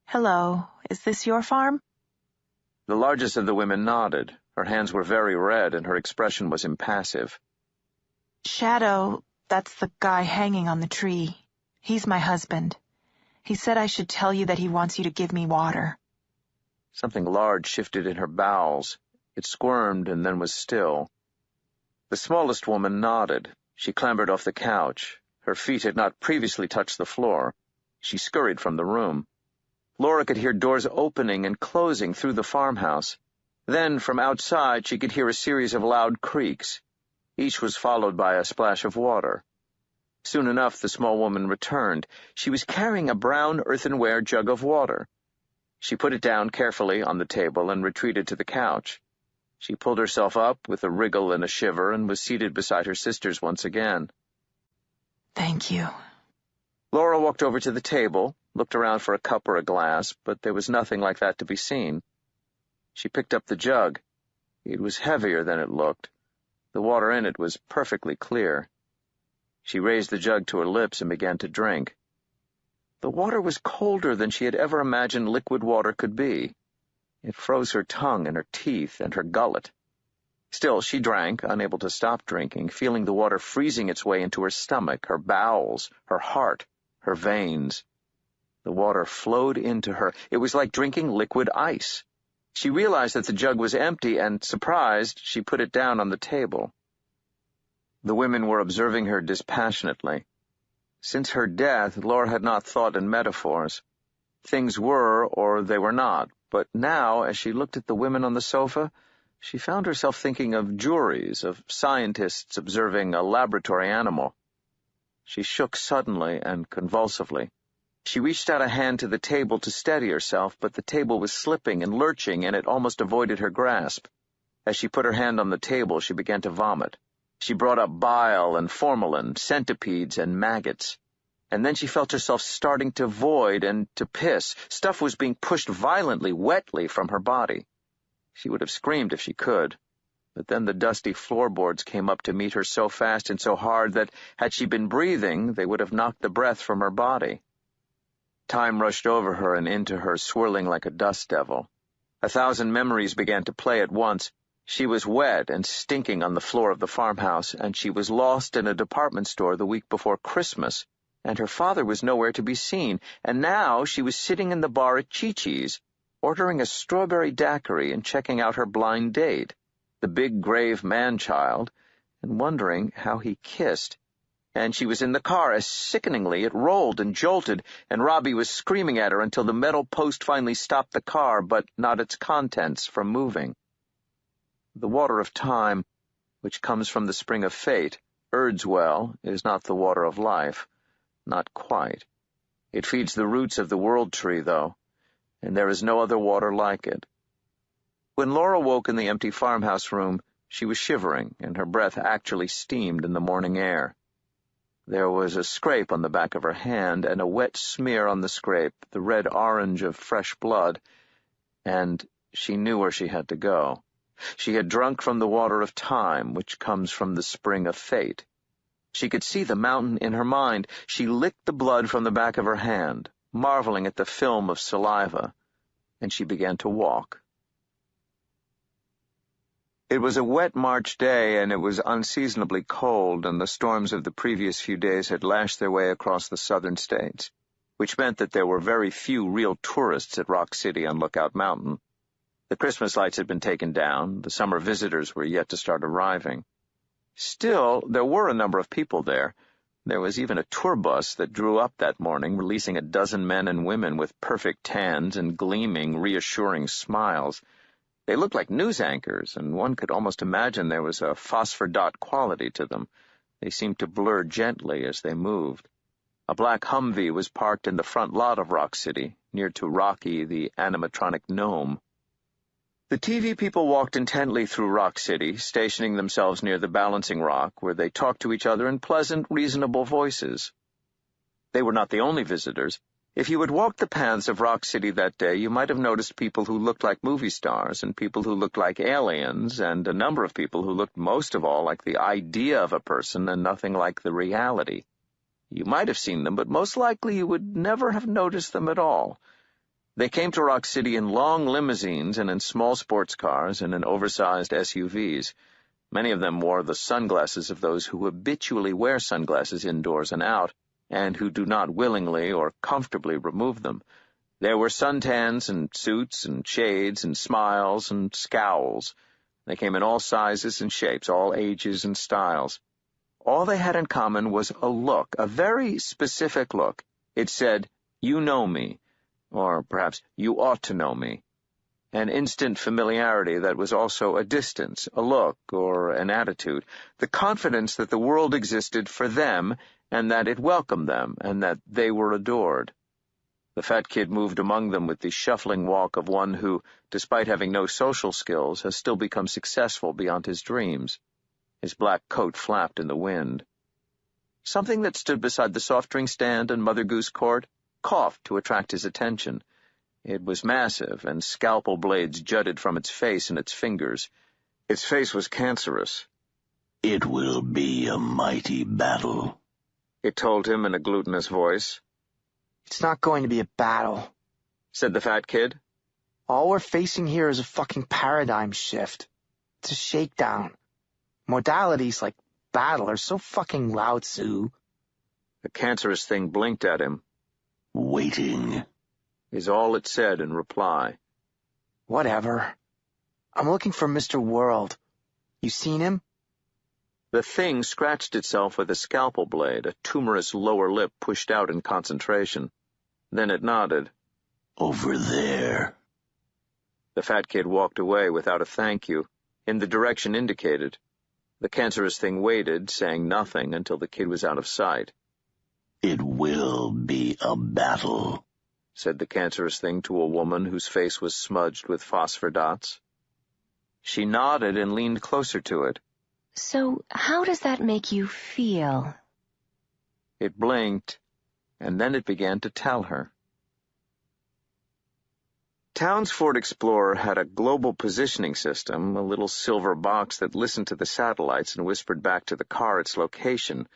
"Hello, is this your farm?" The largest of the women nodded. Her hands were very red, and her expression was impassive. "Shadow, that's the guy hanging on the tree. He's my husband. He said I should tell you that he wants you to give me water." Something large shifted in her bowels. It squirmed and then was still. The smallest woman nodded. She clambered off the couch. Her feet had not previously touched the floor. She scurried from the room. Laura could hear doors opening and closing through the farmhouse. Then, from outside, she could hear a series of loud creaks. Each was followed by a splash of water. Soon enough, the small woman returned. She was carrying a brown earthenware jug of water. She put it down carefully on the table and retreated to the couch. She pulled herself up with a wriggle and a shiver and was seated beside her sisters once again. "Thank you." Laura walked over to the table, looked around for a cup or a glass, but there was nothing like that to be seen. She picked up the jug. It was heavier than it looked. The water in it was perfectly clear. She raised the jug to her lips and began to drink. The water was colder than she had ever imagined liquid water could be. It froze her tongue and her teeth and her gullet. Still, she drank, unable to stop drinking, feeling the water freezing its way into her stomach, her bowels, her heart, her veins. The water flowed into her. It was like drinking liquid ice. She realized that the jug was empty, and, surprised, she put it down on the table. The women were observing her dispassionately. Since her death, Laura had not thought in metaphors. Things were, or they were not, but now, as she looked at the women on the sofa, she found herself thinking of juries, of scientists observing a laboratory animal. She shook suddenly and convulsively. She reached out a hand to the table to steady herself, but the table was slipping and lurching, and it almost avoided her grasp. As she put her hand on the table, she began to vomit. She brought up bile and formalin, centipedes and maggots. And then she felt herself starting to void and to piss. Stuff was being pushed violently, wetly from her body. She would have screamed if she could. But then the dusty floorboards came up to meet her so fast and so hard that, had she been breathing, they would have knocked the breath from her body. Time rushed over her and into her, swirling like a dust devil. 1,000 memories began to play at once. She was wet and stinking on the floor of the farmhouse, and she was lost in a department store the week before Christmas, and her father was nowhere to be seen, and now she was sitting in the bar at Chi-Chi's, ordering a strawberry daiquiri and checking out her blind date, the big grave man-child, and wondering how he kissed. And she was in the car as sickeningly it rolled and jolted, and Robbie was screaming at her until the metal post finally stopped the car, but not its contents, from moving. The water of time, which comes from the spring of fate, urges well, is not the water of life. Not quite. It feeds the roots of the world tree, though, and there is no other water like it. When Laura woke in the empty farmhouse room, she was shivering, and her breath actually steamed in the morning air. There was a scrape on the back of her hand, and a wet smear on the scrape, the red-orange of fresh blood, and she knew where she had to go. She had drunk from the water of time, which comes from the spring of fate. She could see the mountain in her mind. She licked the blood from the back of her hand, marveling at the film of saliva, and she began to walk. It was a wet March day, and it was unseasonably cold, and the storms of the previous few days had lashed their way across the southern states, which meant that there were very few real tourists at Rock City on Lookout Mountain. The Christmas lights had been taken down, the summer visitors were yet to start arriving. Still, there were a number of people there. There was even a tour bus that drew up that morning, releasing a dozen men and women with perfect tans and gleaming, reassuring smiles. They looked like news anchors, and one could almost imagine there was a phosphor dot quality to them. They seemed to blur gently as they moved. A black Humvee was parked in the front lot of Rock City, near to Rocky, the animatronic gnome. The TV people walked intently through Rock City, stationing themselves near the balancing rock, where they talked to each other in pleasant, reasonable voices. They were not the only visitors. If you had walked the paths of Rock City that day, you might have noticed people who looked like movie stars, and people who looked like aliens, and a number of people who looked most of all like the idea of a person and nothing like the reality. You might have seen them, but most likely you would never have noticed them at all. They came to Rock City in long limousines and in small sports cars and in oversized SUVs. Many of them wore the sunglasses of those who habitually wear sunglasses indoors and out, and who do not willingly or comfortably remove them. There were suntans and suits and shades and smiles and scowls. They came in all sizes and shapes, all ages and styles. All they had in common was a look, a very specific look. It said, "You know me," or perhaps, "You ought to know me." An instant familiarity that was also a distance, a look, or an attitude, the confidence that the world existed for them, and that it welcomed them, and that they were adored. The fat kid moved among them with the shuffling walk of one who, despite having no social skills, has still become successful beyond his dreams. His black coat flapped in the wind. Something that stood beside the soft drink stand in Mother Goose Court coughed to attract his attention. It was massive, and scalpel blades jutted from its face and its fingers. Its face was cancerous. "It will be a mighty battle," it told him in a glutinous voice. "It's not going to be a battle," said the fat kid. "All we're facing here is a fucking paradigm shift. It's a shakedown. Modalities like battle are so fucking Lao Tzu." The cancerous thing blinked at him. "Waiting," is all it said in reply. "Whatever. I'm looking for Mr. World. You seen him?" The thing scratched itself with a scalpel blade, a tumorous lower lip pushed out in concentration. Then it nodded. "Over there." The fat kid walked away without a thank you, in the direction indicated. The cancerous thing waited, saying nothing, until the kid was out of sight. It will be a battle, said the cancerous thing to a woman whose face was smudged with phosphor dots. She nodded and leaned closer to it. So how does that make you feel? It blinked, and then it began to tell her. Town's Ford Explorer had a global positioning system, a little silver box that listened to the satellites and whispered back to the car its location,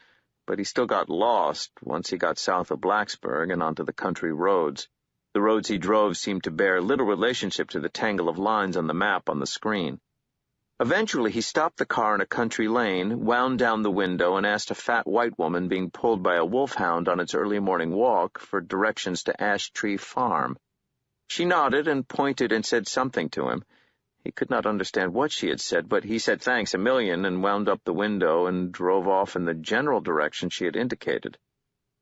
but he still got lost once he got south of Blacksburg and onto the country roads. The roads he drove seemed to bear little relationship to the tangle of lines on the map on the screen. Eventually, he stopped the car in a country lane, wound down the window, and asked a fat white woman being pulled by a wolfhound on its early morning walk for directions to Ash Tree Farm. She nodded and pointed and said something to him. He could not understand what she had said, but he said thanks a million and wound up the window and drove off in the general direction she had indicated.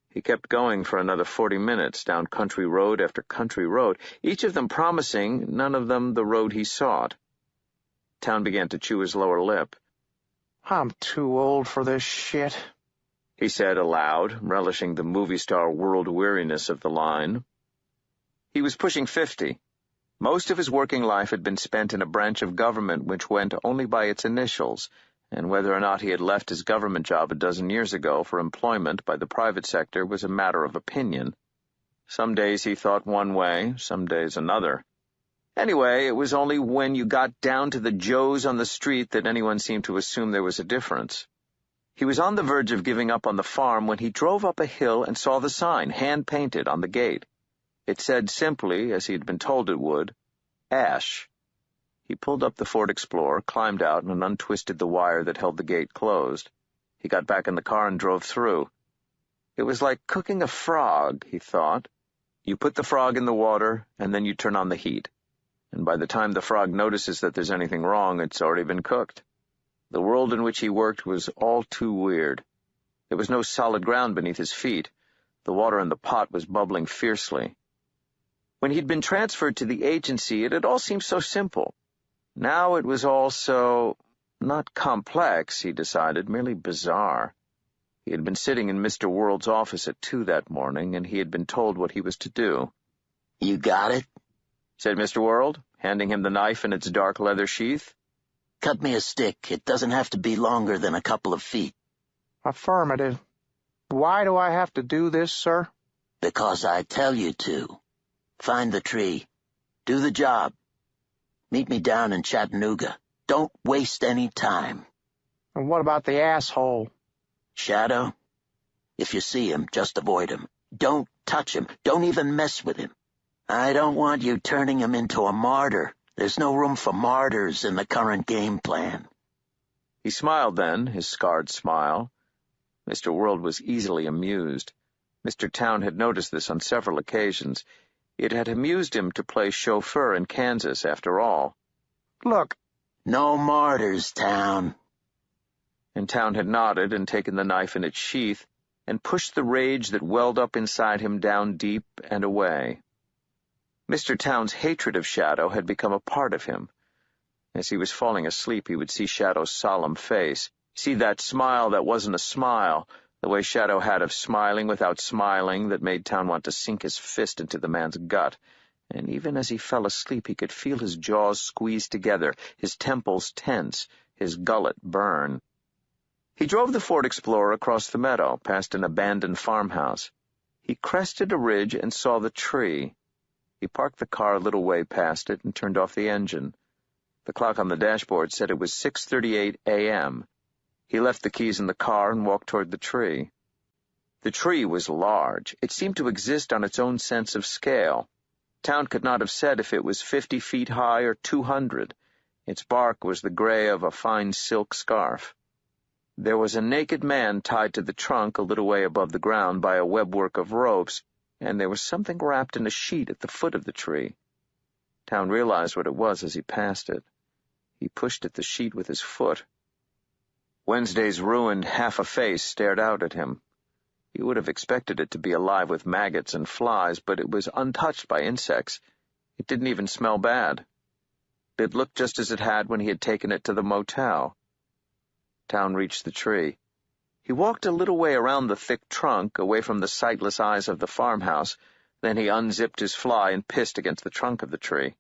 He kept going for another 40 minutes down country road after country road, each of them promising, none of them the road he sought. Town began to chew his lower lip. I'm too old for this shit, he said aloud, relishing the movie star world weariness of the line. He was pushing 50. Most of his working life had been spent in a branch of government which went only by its initials, and whether or not he had left his government job a dozen years ago for employment by the private sector was a matter of opinion. Some days he thought one way, some days another. Anyway, it was only when you got down to the Joes on the street that anyone seemed to assume there was a difference. He was on the verge of giving up on the farm when he drove up a hill and saw the sign, hand-painted, on the gate. It said simply, as he had been told it would, Ash. He pulled up the Ford Explorer, climbed out, and untwisted the wire that held the gate closed. He got back in the car and drove through. It was like cooking a frog, he thought. You put the frog in the water, and then you turn on the heat. And by the time the frog notices that there's anything wrong, it's already been cooked. The world in which he worked was all too weird. There was no solid ground beneath his feet. The water in the pot was bubbling fiercely. When he'd been transferred to the agency, it had all seemed so simple. Now it was all so, not complex, he decided, merely bizarre. He had been sitting in Mr. World's office at 2 that morning, and he had been told what he was to do. You got it? Said Mr. World, handing him the knife in its dark leather sheath. Cut me a stick. It doesn't have to be longer than a couple of feet. Affirmative. Why do I have to do this, sir? Because I tell you to. Find the tree. Do the job. Meet me down in Chattanooga. Don't waste any time. And what about the asshole? Shadow? If you see him, just avoid him. Don't touch him. Don't even mess with him. I don't want you turning him into a martyr. There's no room for martyrs in the current game plan. He smiled then, his scarred smile. Mr. World was easily amused. Mr. Town had noticed this on several occasions. It had amused him to play chauffeur in Kansas, after all. Look. No martyrs, Town. And Town had nodded and taken the knife in its sheath and pushed the rage that welled up inside him down deep and away. Mr. Town's hatred of Shadow had become a part of him. As he was falling asleep, he would see Shadow's solemn face, see that smile that wasn't a smile, the way Shadow had of smiling without smiling that made Town want to sink his fist into the man's gut. And even as he fell asleep, he could feel his jaws squeeze together, his temples tense, his gullet burn. He drove the Ford Explorer across the meadow, past an abandoned farmhouse. He crested a ridge and saw the tree. He parked the car a little way past it and turned off the engine. The clock on the dashboard said it was 6:38 a.m. He left the keys in the car and walked toward the tree. The tree was large. It seemed to exist on its own sense of scale. Town could not have said if it was 50 feet high or 200. Its bark was the gray of a fine silk scarf. There was a naked man tied to the trunk a little way above the ground by a webwork of ropes, and there was something wrapped in a sheet at the foot of the tree. Town realized what it was as he passed it. He pushed at the sheet with his foot. Wednesday's ruined half a face stared out at him. He would have expected it to be alive with maggots and flies, but it was untouched by insects. It didn't even smell bad. It looked just as it had when he had taken it to the motel. Town reached the tree. He walked a little way around the thick trunk, away from the sightless eyes of the farmhouse. Then he unzipped his fly and pissed against the trunk of the tree.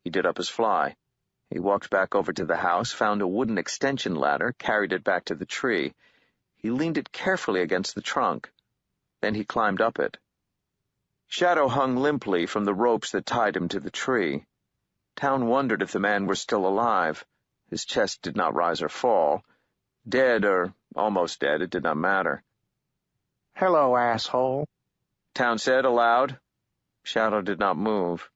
He did up his fly. He walked back over to the house, found a wooden extension ladder, carried it back to the tree. He leaned it carefully against the trunk. Then he climbed up it. Shadow hung limply from the ropes that tied him to the tree. Town wondered if the man were still alive. His chest did not rise or fall. Dead or almost dead, it did not matter. "Hello, asshole," Town said aloud. Shadow did not move.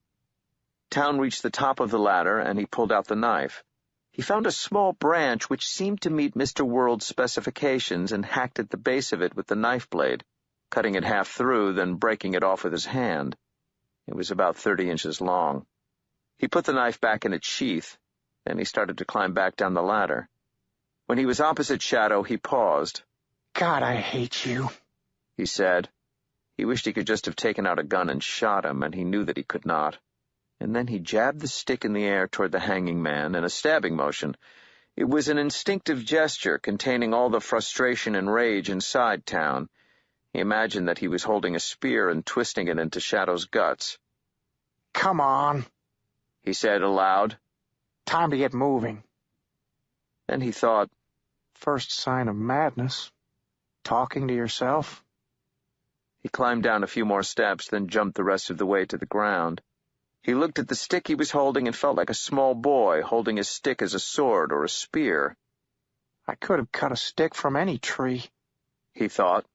Town reached the top of the ladder, and he pulled out the knife. He found a small branch which seemed to meet Mr. World's specifications and hacked at the base of it with the knife blade, cutting it half through, then breaking it off with his hand. It was about 30 inches long. He put the knife back in its sheath. Then he started to climb back down the ladder. When he was opposite Shadow, he paused. "God, I hate you," he said. He wished he could just have taken out a gun and shot him, and he knew that he could not. And then he jabbed the stick in the air toward the hanging man in a stabbing motion. It was an instinctive gesture containing all the frustration and rage inside Town. He imagined that he was holding a spear and twisting it into Shadow's guts. "Come on," he said aloud. "Time to get moving." Then he thought, "First sign of madness. Talking to yourself." He climbed down a few more steps, then jumped the rest of the way to the ground. He looked at the stick he was holding and felt like a small boy holding his stick as a sword or a spear. "I could have cut a stick from any tree," he thought.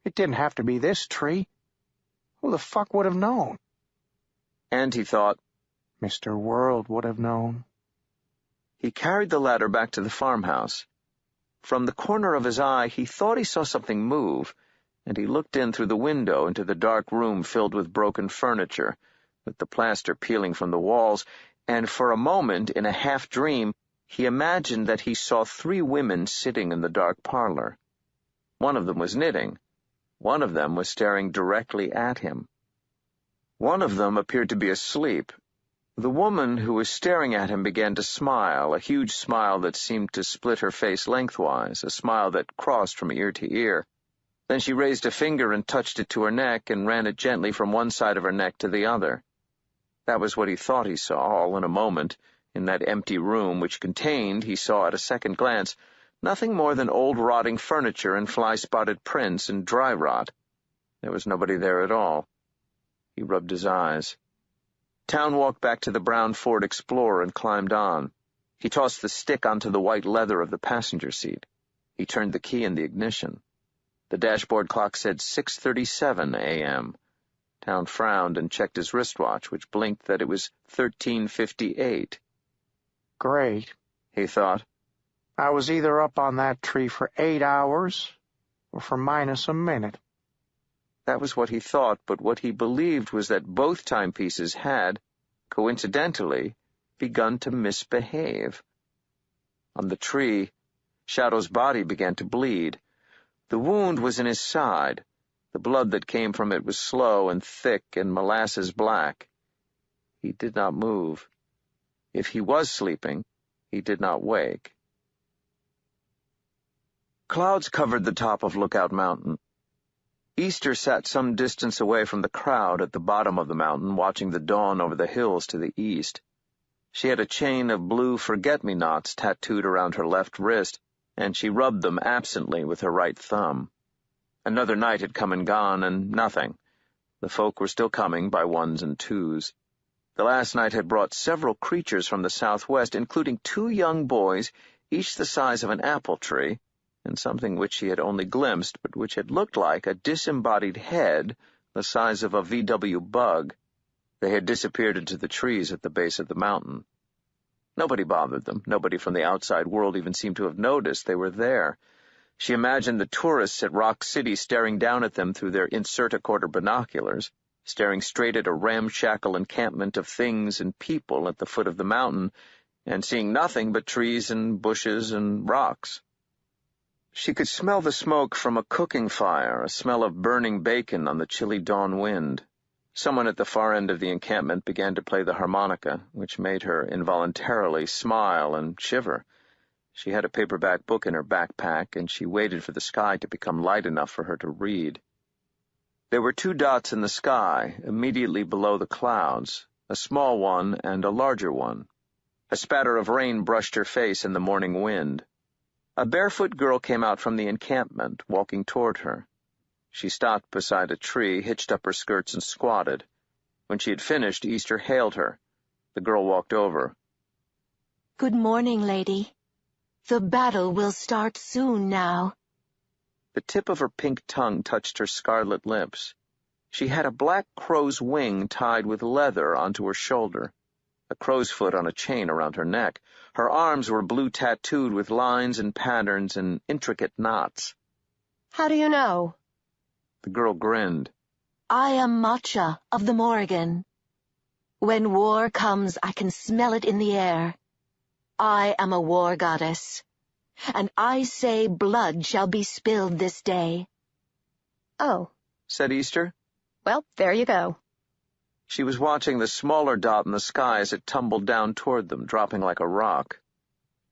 "It didn't have to be this tree. Who the fuck would have known?" And he thought, Mr. World would have known. He carried the ladder back to the farmhouse. From the corner of his eye, he thought he saw something move, and he looked in through the window into the dark room filled with broken furniture, with the plaster peeling from the walls, and for a moment, in a half-dream, he imagined that he saw 3 women sitting in the dark parlor. One of them was knitting. One of them was staring directly at him. One of them appeared to be asleep. The woman who was staring at him began to smile, a huge smile that seemed to split her face lengthwise, a smile that crossed from ear to ear. Then she raised a finger and touched it to her neck and ran it gently from one side of her neck to the other. That was what he thought he saw, all in a moment, in that empty room which contained, he saw at a second glance, nothing more than old rotting furniture and fly-spotted prints and dry rot. There was nobody there at all. He rubbed his eyes. Town walked back to the brown Ford Explorer and climbed on. He tossed the stick onto the white leather of the passenger seat. He turned the key in the ignition. The dashboard clock said 6:37 a.m. Town frowned and checked his wristwatch, which blinked that it was 13:58. Great, he thought. I was either up on that tree for 8 hours or for minus a minute. That was what he thought, but what he believed was that both timepieces had, coincidentally, begun to misbehave. On the tree, Shadow's body began to bleed. The wound was in his side. The blood that came from it was slow and thick and molasses black. He did not move. If he was sleeping, he did not wake. Clouds covered the top of Lookout Mountain. Easter sat some distance away from the crowd at the bottom of the mountain, watching the dawn over the hills to the east. She had a chain of blue forget-me-nots tattooed around her left wrist, and she rubbed them absently with her right thumb. Another night had come and gone, and nothing. The folk were still coming by ones and twos. The last night had brought several creatures from the southwest, including 2 young boys, each the size of an apple tree, and something which he had only glimpsed, but which had looked like a disembodied head the size of a VW bug. They had disappeared into the trees at the base of the mountain. Nobody bothered them. Nobody from the outside world even seemed to have noticed they were there. She imagined the tourists at Rock City staring down at them through their insert-a-quarter binoculars, staring straight at a ramshackle encampment of things and people at the foot of the mountain, and seeing nothing but trees and bushes and rocks. She could smell the smoke from a cooking fire, a smell of burning bacon on the chilly dawn wind. Someone at the far end of the encampment began to play the harmonica, which made her involuntarily smile and shiver. She had a paperback book in her backpack, and she waited for the sky to become light enough for her to read. There were 2 dots in the sky, immediately below the clouds, a small one and a larger one. A spatter of rain brushed her face in the morning wind. A barefoot girl came out from the encampment, walking toward her. She stopped beside a tree, hitched up her skirts, and squatted. When she had finished, Easter hailed her. The girl walked over. "Good morning, lady. The battle will start soon now." The tip of her pink tongue touched her scarlet lips. She had a black crow's wing tied with leather onto her shoulder, a crow's foot on a chain around her neck. Her arms were blue tattooed with lines and patterns and intricate knots. "How do you know?" The girl grinned. "I am Matcha of the Morrigan. When war comes, I can smell it in the air. I am a war goddess, and I say blood shall be spilled this day." "Oh," said Easter. "Well, there you go." She was watching the smaller dot in the sky as it tumbled down toward them, dropping like a rock.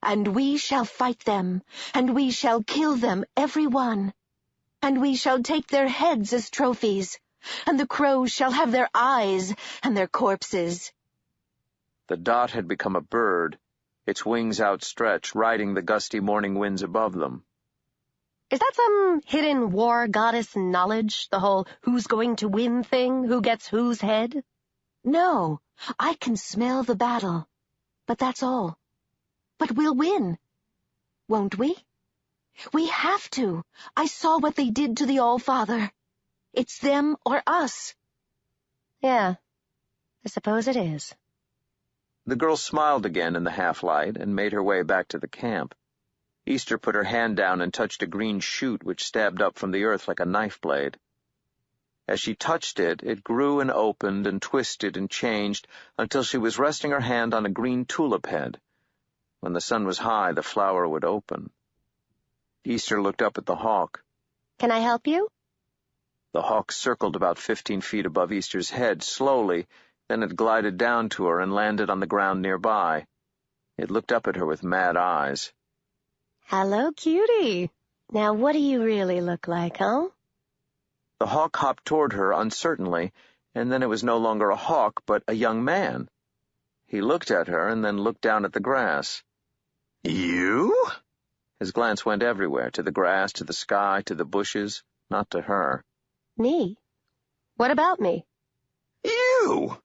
"And we shall fight them, and we shall kill them, every one. And we shall take their heads as trophies, and the crows shall have their eyes and their corpses." The dot had become a bird, its wings outstretched, riding the gusty morning winds above them. Is that some hidden war goddess knowledge, the whole who's going to win thing, who gets whose head? "No, I can smell the battle, but that's all. But we'll win, won't we? We have to. I saw what they did to the All-Father. It's them or us." "Yeah, I suppose it is." The girl smiled again in the half-light and made her way back to the camp. Easter put her hand down and touched a green shoot which stabbed up from the earth like a knife blade. As she touched it, it grew and opened and twisted and changed until she was resting her hand on a green tulip head. When the sun was high, the flower would open. Easter looked up at the hawk. "Can I help you?" The hawk circled about 15 feet above Easter's head, slowly, then it glided down to her and landed on the ground nearby. It looked up at her with mad eyes. "Hello, cutie. Now what do you really look like, huh?" The hawk hopped toward her uncertainly, and then it was no longer a hawk, but a young man. He looked at her and then looked down at the grass. "You?" His glance went everywhere, to the grass, to the sky, to the bushes, not to her. "Me? What about me?" "You!"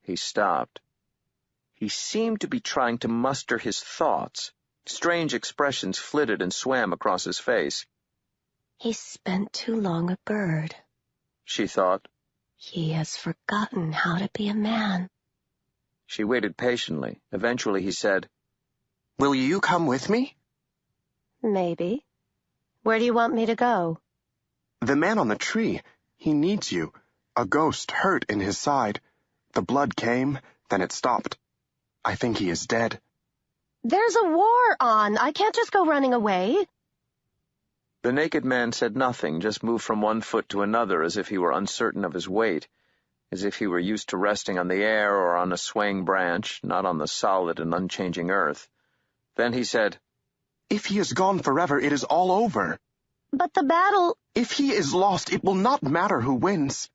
He stopped. He seemed to be trying to muster his thoughts. Strange expressions flitted and swam across his face. "He's spent too long a bird," she thought. "He has forgotten how to be a man." She waited patiently. Eventually he said, "Will you come with me?" "Maybe. Where do you want me to go?" "The man on the tree. He needs you. A ghost hurt in his side. The blood came, then it stopped. I think he is dead." "There's a war on. I can't just go running away." The naked man said nothing, just moved from one foot to another as if he were uncertain of his weight, as if he were used to resting on the air or on a swaying branch, not on the solid and unchanging earth. Then he said, "If he is gone forever, it is all over." "But the battle—" "If he is lost, it will not matter who wins."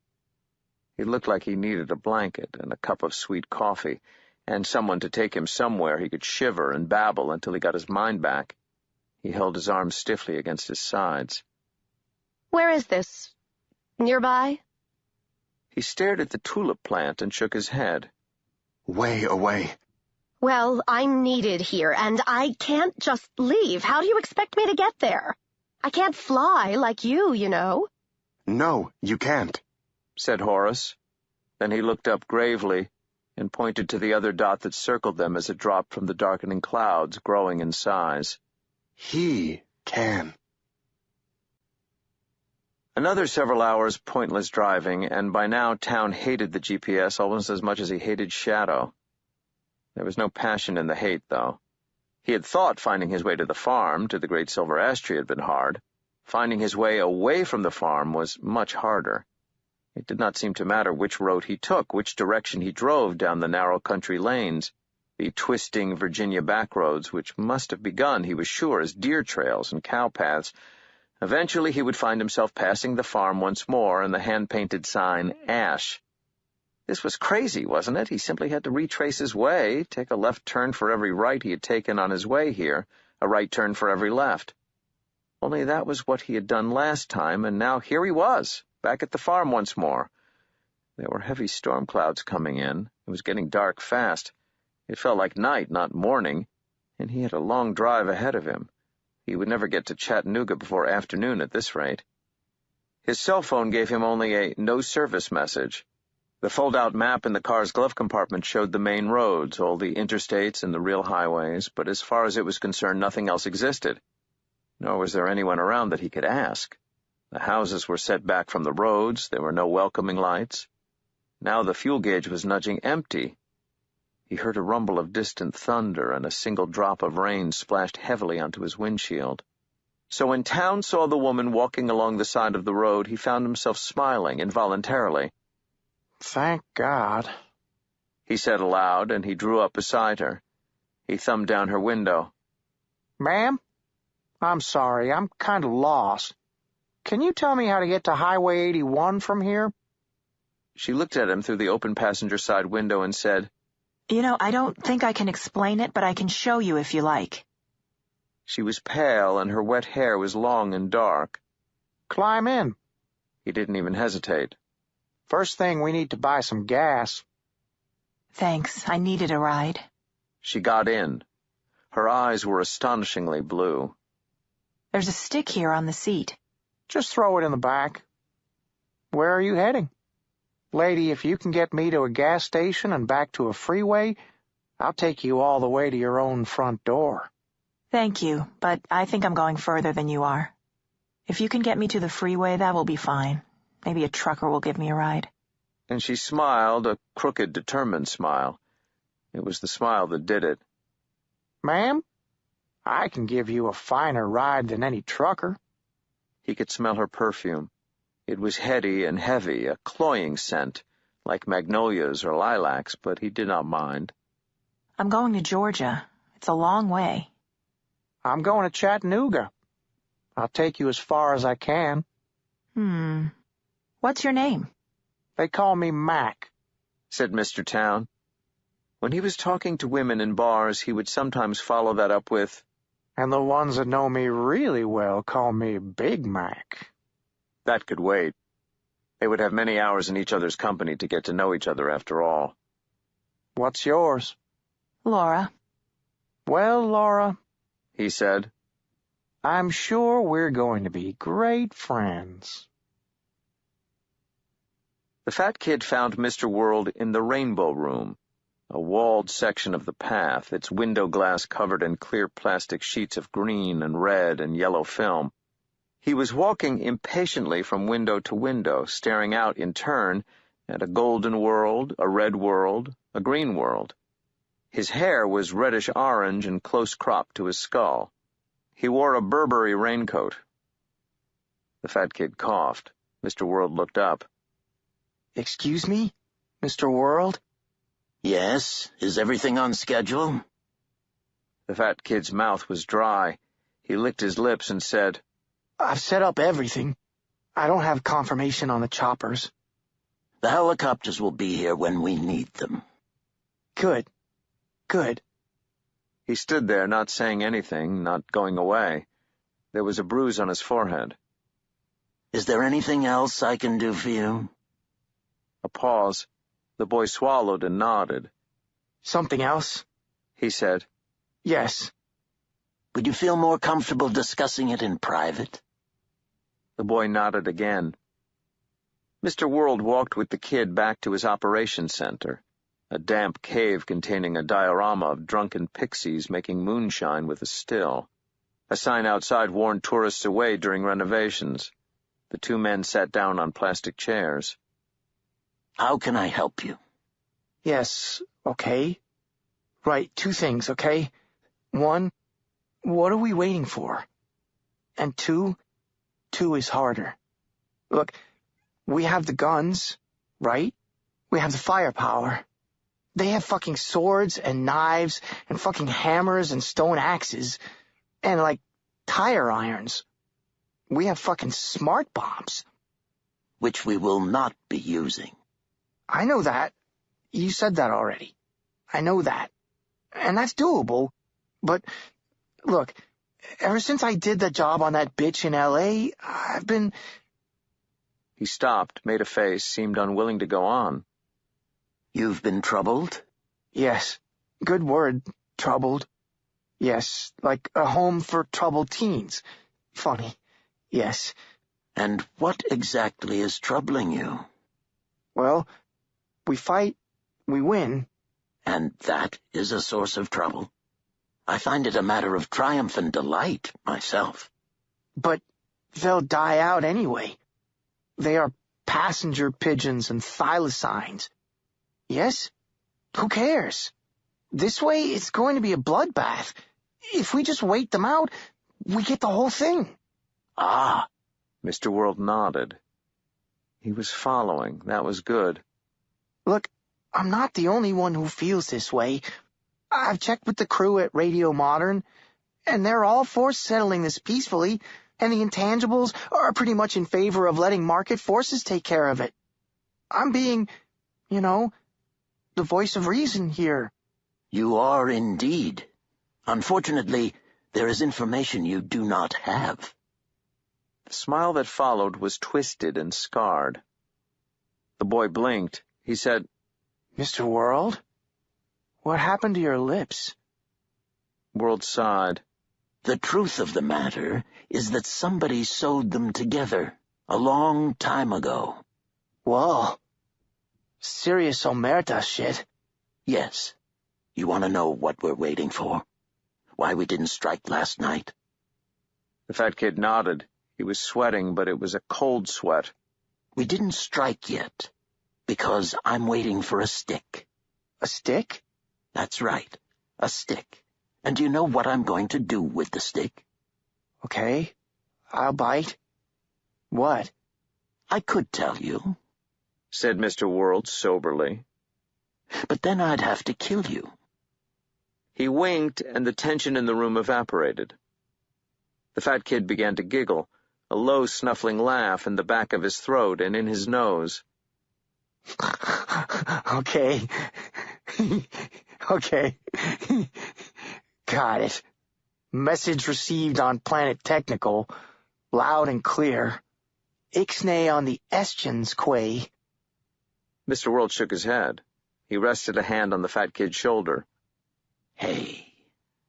He looked like he needed a blanket and a cup of sweet coffee, and someone to take him somewhere he could shiver and babble until he got his mind back. He held his arms stiffly against his sides. "Where is this? Nearby?" He stared at the tulip plant and shook his head. "Way away." "Well, I'm needed here, and I can't just leave. How do you expect me to get there? I can't fly like you know." "No, you can't," said Horace. Then he looked up gravely and pointed to the other dot that circled them as it dropped from the darkening clouds, growing in size. "He can." Another several hours pointless driving, and by now Town hated the GPS almost as much as he hated Shadow. There was no passion in the hate, though. He had thought finding his way to the farm, to the great silver ash tree, had been hard. Finding his way away from the farm was much harder. It did not seem to matter which road he took, which direction he drove down the narrow country lanes. the twisting Virginia backroads, which must have begun, he was sure, as deer trails and cow paths. Eventually he would find himself passing the farm once more and the hand-painted sign, Ash. This was crazy, wasn't it? He simply had to retrace his way, take a left turn for every right he had taken on his way here, a right turn for every left. Only that was what he had done last time, and now here he was, back at the farm once more. There were heavy storm clouds coming in. It was getting dark fast. It felt like night, not morning, and he had a long drive ahead of him. He would never get to Chattanooga before afternoon at this rate. His cell phone gave him only a no-service message. The fold-out map in the car's glove compartment showed the main roads, all the interstates and the real highways, but as far as it was concerned, nothing else existed. Nor was there anyone around that he could ask. The houses were set back from the roads. There were no welcoming lights. Now the fuel gauge was nudging empty. He heard a rumble of distant thunder, and a single drop of rain splashed heavily onto his windshield. So when Town saw the woman walking along the side of the road, he found himself smiling involuntarily. "Thank God," he said aloud, and he drew up beside her. He thumbed down her window. "Ma'am, I'm sorry, I'm kind of lost. Can you tell me how to get to Highway 81 from here?" She looked at him through the open passenger side window and said, I don't think I can explain it, but I can show you if you like. She was pale, and her wet hair was long and dark. "Climb in." He didn't even hesitate. "First thing, we need to buy some gas." Thanks, I needed a ride. She got in. Her eyes were astonishingly blue. There's a stick here on the seat. "Just throw it in the back. Where are you heading?" "Lady, if you can get me to a gas station and back to a freeway, I'll take you all the way to your own front door." Thank you, but I think I'm going further than you are. If you can get me to the freeway, that will be fine. Maybe a trucker will give me a ride. And she smiled, a crooked, determined smile. It was the smile that did it. "Ma'am, I can give you a finer ride than any trucker." He could smell her perfume. It was heady and heavy, a cloying scent, like magnolias or lilacs, but he did not mind. I'm going to Georgia. It's a long way. "I'm going to Chattanooga. I'll take you as far as I can." What's your name?" "They call me Mac," said Mr. Town. When he was talking to women in bars, he would sometimes follow that up with, "And the ones that know me really well call me Big Mac." That could wait. They would have many hours in each other's company to get to know each other after all. "What's yours?" "Laura." "Well, Laura," he said, "I'm sure we're going to be great friends." The fat kid found Mr. World in the Rainbow Room, a walled section of the path, its window glass covered in clear plastic sheets of green and red and yellow film. He was walking impatiently from window to window, staring out in turn at a golden world, a red world, a green world. His hair was reddish-orange and close-cropped to his skull. He wore a Burberry raincoat. The fat kid coughed. Mr. World looked up. "Excuse me, Mr. World?" "Yes? Is everything on schedule?" The fat kid's mouth was dry. He licked his lips and said, "I've set up everything. I don't have confirmation on the choppers." "The helicopters will be here when we need them." Good. He stood there, not saying anything, not going away. There was a bruise on his forehead. "Is there anything else I can do for you?" A pause. The boy swallowed and nodded. "Something else?" he said. "Yes." "Would you feel more comfortable discussing it in private?" The boy nodded again. Mr. World walked with the kid back to his operations center, a damp cave containing a diorama of drunken pixies making moonshine with a still. A sign outside warned tourists away during renovations. The two men sat down on plastic chairs. "How can I help you?" "Yes, okay. Right, two things, okay? One, what are we waiting for? And two is harder. Look, we have the guns, right? We have the firepower. They have fucking swords and knives and fucking hammers and stone axes and, like, tire irons. We have fucking smart bombs. Which we will not be using. I know that. You said that already. I know that. And that's doable. But, look, ever since I did that job on that bitch in L.A., I've been... He stopped, made a face, seemed unwilling to go on. You've been troubled? Yes. Good word, troubled. Yes, like a home for troubled teens. Funny. Yes. And what exactly is troubling you? Well, we fight, we win. And that is a source of trouble. I find it a matter of triumph and delight, myself. But they'll die out anyway. They are passenger pigeons and thylacines. Yes? Who cares? This way, it's going to be a bloodbath. If we just wait them out, we get the whole thing. Ah. Mr. World nodded. He was following. That was good. Look, I'm not the only one who feels this way. I've checked with the crew at Radio Modern, and they're all for settling this peacefully, and the intangibles are pretty much in favor of letting market forces take care of it. I'm being, the voice of reason here. You are indeed. Unfortunately, there is information you do not have. The smile that followed was twisted and scarred. The boy blinked. He said, Mr. World? What happened to your lips? World sighed. The truth of the matter is that somebody sewed them together a long time ago. Whoa. Serious omerta shit. Yes. You want to know what we're waiting for? Why we didn't strike last night? The fat kid nodded. He was sweating, but it was a cold sweat. We didn't strike yet, because I'm waiting for a stick. A stick? That's right, a stick. And do you know what I'm going to do with the stick? Okay, I'll bite. What? I could tell you, said Mr. World soberly. But then I'd have to kill you. He winked, and the tension in the room evaporated. The fat kid began to giggle, a low snuffling laugh in the back of his throat and in his nose. Okay. Okay. Got it. Message received on Planet Technical. Loud and clear. Ixnay on the Estions, Quay. Mr. World shook his head. He rested a hand on the fat kid's shoulder. Hey,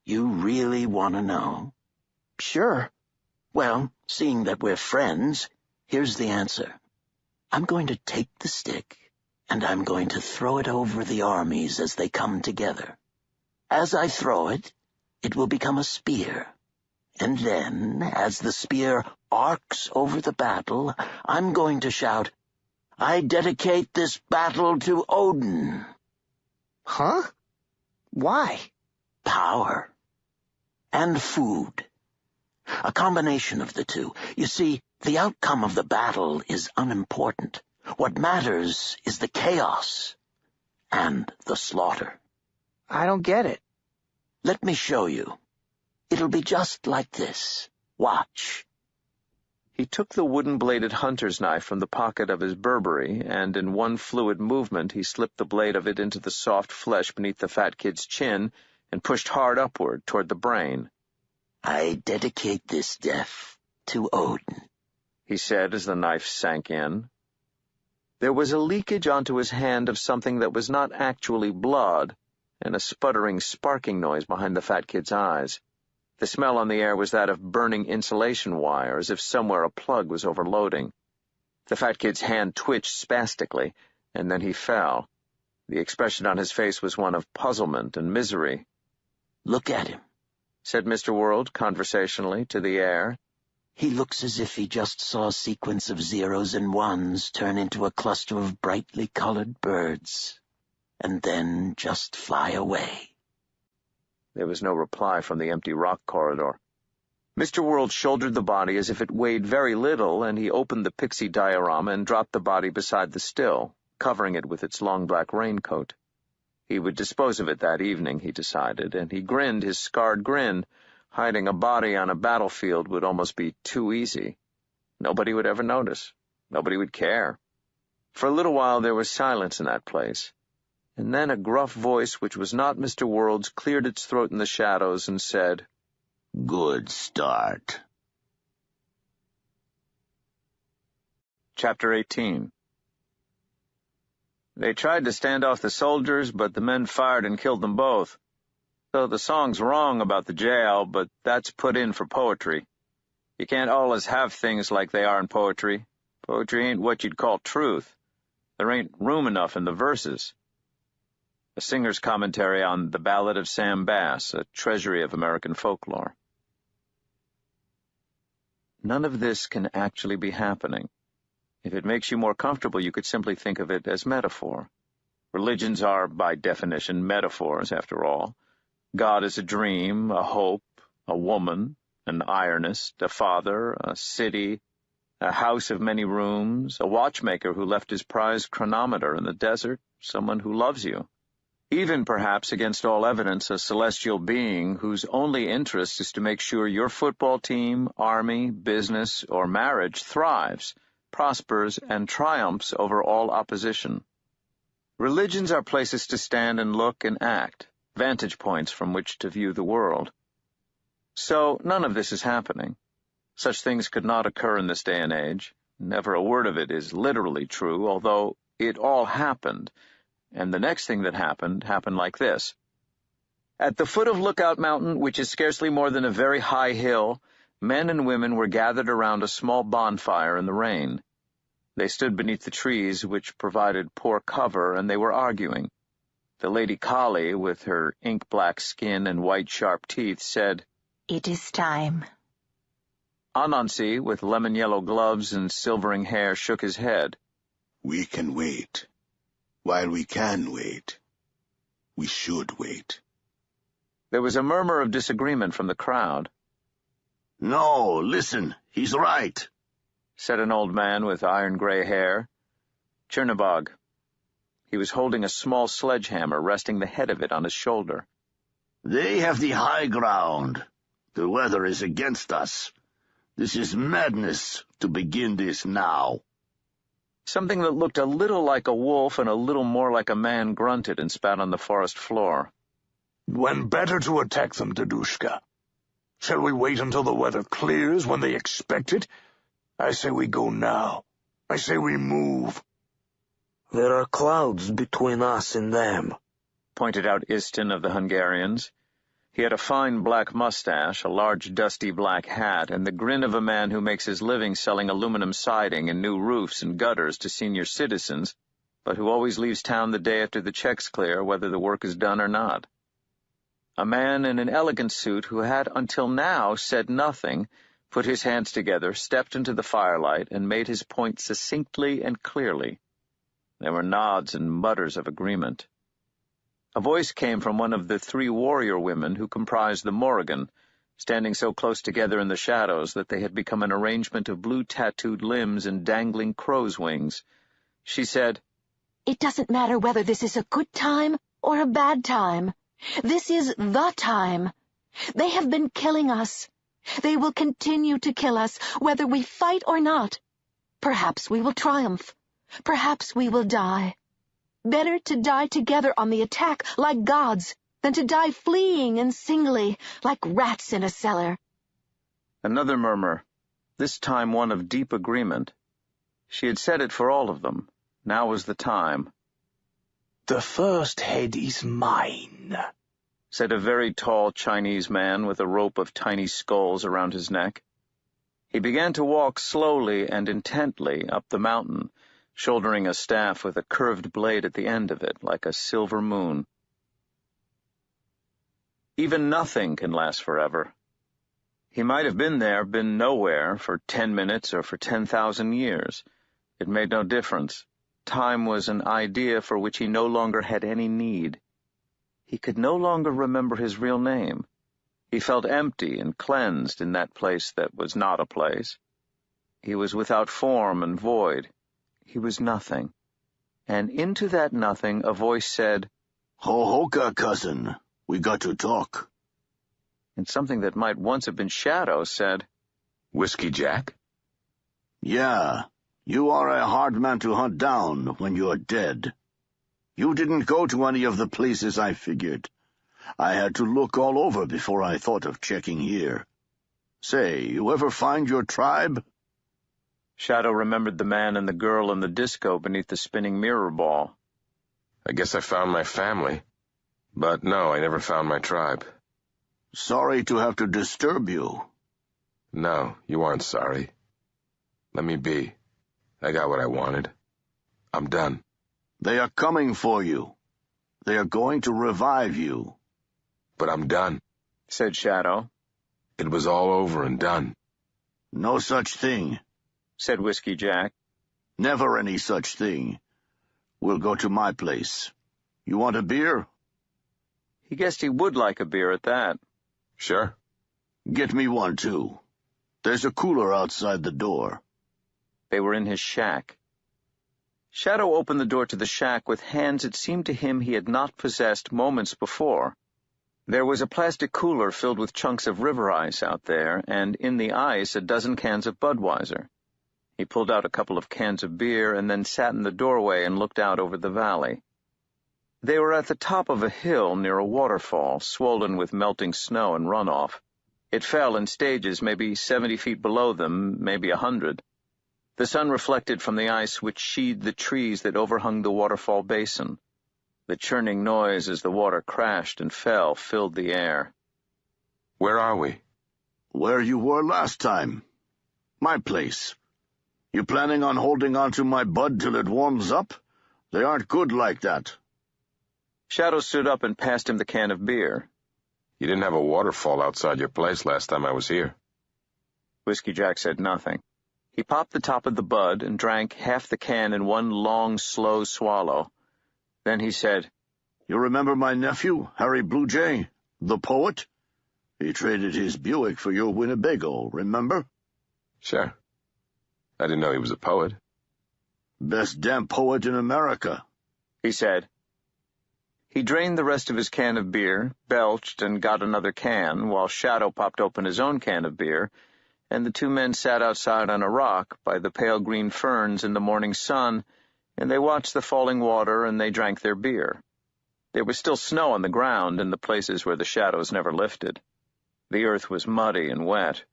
you really want to know? Sure. Well, seeing that we're friends, here's the answer. I'm going to take the stick, and I'm going to throw it over the armies as they come together. As I throw it, it will become a spear. And then, as the spear arcs over the battle, I'm going to shout, I dedicate this battle to Odin. Huh? Why? Power. And food. A combination of the two. You see, the outcome of the battle is unimportant. What matters is the chaos and the slaughter. I don't get it. Let me show you. It'll be just like this. Watch. He took the wooden-bladed hunter's knife from the pocket of his Burberry, and in one fluid movement he slipped the blade of it into the soft flesh beneath the fat kid's chin and pushed hard upward toward the brain. I dedicate this death to Odin, he said as the knife sank in. There was a leakage onto his hand of something that was not actually blood, and a sputtering, sparking noise behind the fat kid's eyes. The smell on the air was that of burning insulation wire, as if somewhere a plug was overloading. The fat kid's hand twitched spastically, and then he fell. The expression on his face was one of puzzlement and misery. Look at him, said Mr. World conversationally to the air. He looks as if he just saw a sequence of zeros and ones turn into a cluster of brightly colored birds, and then just fly away. There was no reply from the empty rock corridor. Mr. World shouldered the body as if it weighed very little, and he opened the pixie diorama and dropped the body beside the still, covering it with its long black raincoat. He would dispose of it that evening, he decided, and he grinned his scarred grin. Hiding a body on a battlefield would almost be too easy. Nobody would ever notice. Nobody would care. For a little while there was silence in that place, and then a gruff voice which was not Mr. World's cleared its throat in the shadows and said, "Good start." Chapter 18. They tried to stand off the soldiers, but the men fired and killed them both. So the song's wrong about the jail, but that's put in for poetry. You can't always have things like they are in poetry. Poetry ain't what you'd call truth. There ain't room enough in the verses. A singer's commentary on The Ballad of Sam Bass, a treasury of American folklore. None of this can actually be happening. If it makes you more comfortable, you could simply think of it as metaphor. Religions are, by definition, metaphors, after all. God is a dream, a hope, a woman, an ironist, a father, a city, a house of many rooms, a watchmaker who left his prized chronometer in the desert, someone who loves you. Even, perhaps, against all evidence, a celestial being whose only interest is to make sure your football team, army, business, or marriage thrives, prospers, and triumphs over all opposition. Religions are places to stand and look and act, vantage points from which to view the world. So none of this is happening. Such things could not occur in this day and age. Never a word of it is literally true, although it all happened, and the next thing that happened like this. At the foot of Lookout Mountain, which is scarcely more than a very high hill, men and women were gathered around a small bonfire in the rain. They stood beneath the trees, which provided poor cover, and they were arguing. The Lady Kali, with her ink-black skin and white sharp teeth, said, "It is time." Anansi, with lemon-yellow gloves and silvering hair, shook his head. "We can wait. While we can wait, we should wait." There was a murmur of disagreement from the crowd. "No, listen, he's right," said an old man with iron-gray hair. Chernobog. He was holding a small sledgehammer, resting the head of it on his shoulder. "They have the high ground. The weather is against us. This is madness to begin this now." Something that looked a little like a wolf and a little more like a man grunted and spat on the forest floor. "When better to attack them, Dadushka. Shall we wait until the weather clears when they expect it? I say we go now. I say we move." "There are clouds between us and them," pointed out Istin of the Hungarians. He had a fine black mustache, a large dusty black hat, and the grin of a man who makes his living selling aluminum siding and new roofs and gutters to senior citizens, but who always leaves town the day after the checks clear, whether the work is done or not. A man in an elegant suit who had until now said nothing, put his hands together, stepped into the firelight, and made his point succinctly and clearly. There were nods and mutters of agreement. A voice came from one of the 3 warrior women who comprised the Morrigan, standing so close together in the shadows that they had become an arrangement of blue-tattooed limbs and dangling crow's wings. She said, "It doesn't matter whether this is a good time or a bad time. This is the time. They have been killing us. They will continue to kill us, whether we fight or not. Perhaps we will triumph. Perhaps we will die. Better to die together on the attack like gods than to die fleeing and singly like rats in a cellar." Another murmur, this time one of deep agreement. She had said it for all of them. Now was the time. "The first head is mine," said a very tall Chinese man with a rope of tiny skulls around his neck. He began to walk slowly and intently up the mountain, shouldering a staff with a curved blade at the end of it, like a silver moon. Even nothing can last forever. He might have been there, been nowhere, for 10 minutes or for 10,000 years. It made no difference. Time was an idea for which he no longer had any need. He could no longer remember his real name. He felt empty and cleansed in that place that was not a place. He was without form and void. He was nothing. And into that nothing a voice said, Hohoka, cousin. We got to talk. And something that might once have been Shadow said, Whiskey Jack? Yeah, you are a hard man to hunt down when you're dead. You didn't go to any of the places I figured. I had to look all over before I thought of checking here. Say, you ever find your tribe? Shadow remembered the man and the girl in the disco beneath the spinning mirror ball. I guess I found my family. But no, I never found my tribe. Sorry to have to disturb you. No, you aren't sorry. Let me be. I got what I wanted. I'm done. They are coming for you. They are going to revive you. But I'm done, said Shadow. It was all over and done. No such thing, said Whiskey Jack. Never any such thing. We'll go to my place. You want a beer? He guessed he would like a beer at that. Sure. Get me one, too. There's a cooler outside the door. They were in his shack. Shadow opened the door to the shack with hands it seemed to him he had not possessed moments before. There was a plastic cooler filled with chunks of river ice out there, and in the ice a dozen cans of Budweiser. He pulled out a couple of cans of beer and then sat in the doorway and looked out over the valley. They were at the top of a hill near a waterfall, swollen with melting snow and runoff. It fell in stages, maybe 70 feet below them, maybe 100. The sun reflected from the ice which sheathed the trees that overhung the waterfall basin. The churning noise as the water crashed and fell filled the air. Where are we? Where you were last time. My place. You planning on holding on to my bud till it warms up? They aren't good like that. Shadow stood up and passed him the can of beer. You didn't have a waterfall outside your place last time I was here. Whiskey Jack said nothing. He popped the top of the bud and drank half the can in one long, slow swallow. Then he said, You remember my nephew, Harry Blue Jay, the poet? He traded his Buick for your Winnebago, remember? Sure. I didn't know he was a poet. Best damn poet in America, he said. He drained the rest of his can of beer, belched, and got another can, while Shadow popped open his own can of beer, and the two men sat outside on a rock by the pale green ferns in the morning sun, and they watched the falling water and they drank their beer. There was still snow on the ground in the places where the shadows never lifted. The earth was muddy and wet.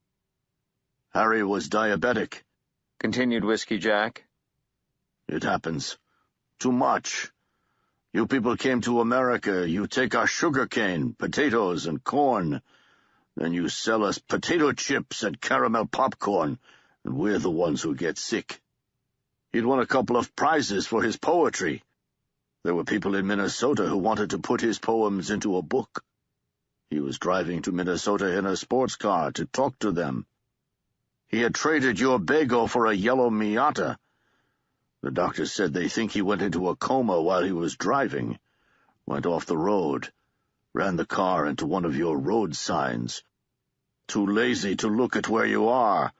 Harry was diabetic, continued Whiskey Jack. It happens. Too much. You people came to America, you take our sugar cane, potatoes, and corn. Then you sell us potato chips and caramel popcorn, and we're the ones who get sick. He'd won a couple of prizes for his poetry. There were people in Minnesota who wanted to put his poems into a book. He was driving to Minnesota in a sports car to talk to them. He had traded your Bago for a yellow Miata. The doctors said they think he went into a coma while he was driving, went off the road, ran the car into one of your road signs. Too lazy to look at where you are,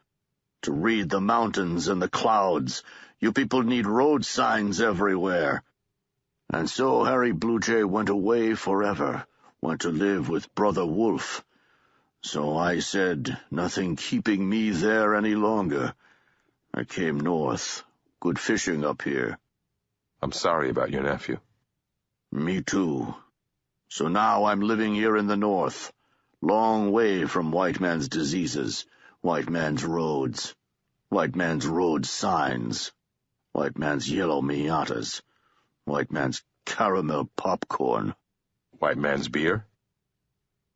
to read the mountains and the clouds. You people need road signs everywhere. And so Harry Blue Jay went away forever, went to live with Brother Wolf. So I said, nothing keeping me there any longer. I came north. Good fishing up here. I'm sorry about your nephew. Me too. So now I'm living here in the north, long way from white man's diseases, white man's roads, white man's road signs, white man's yellow Miatas, white man's caramel popcorn. White man's beer?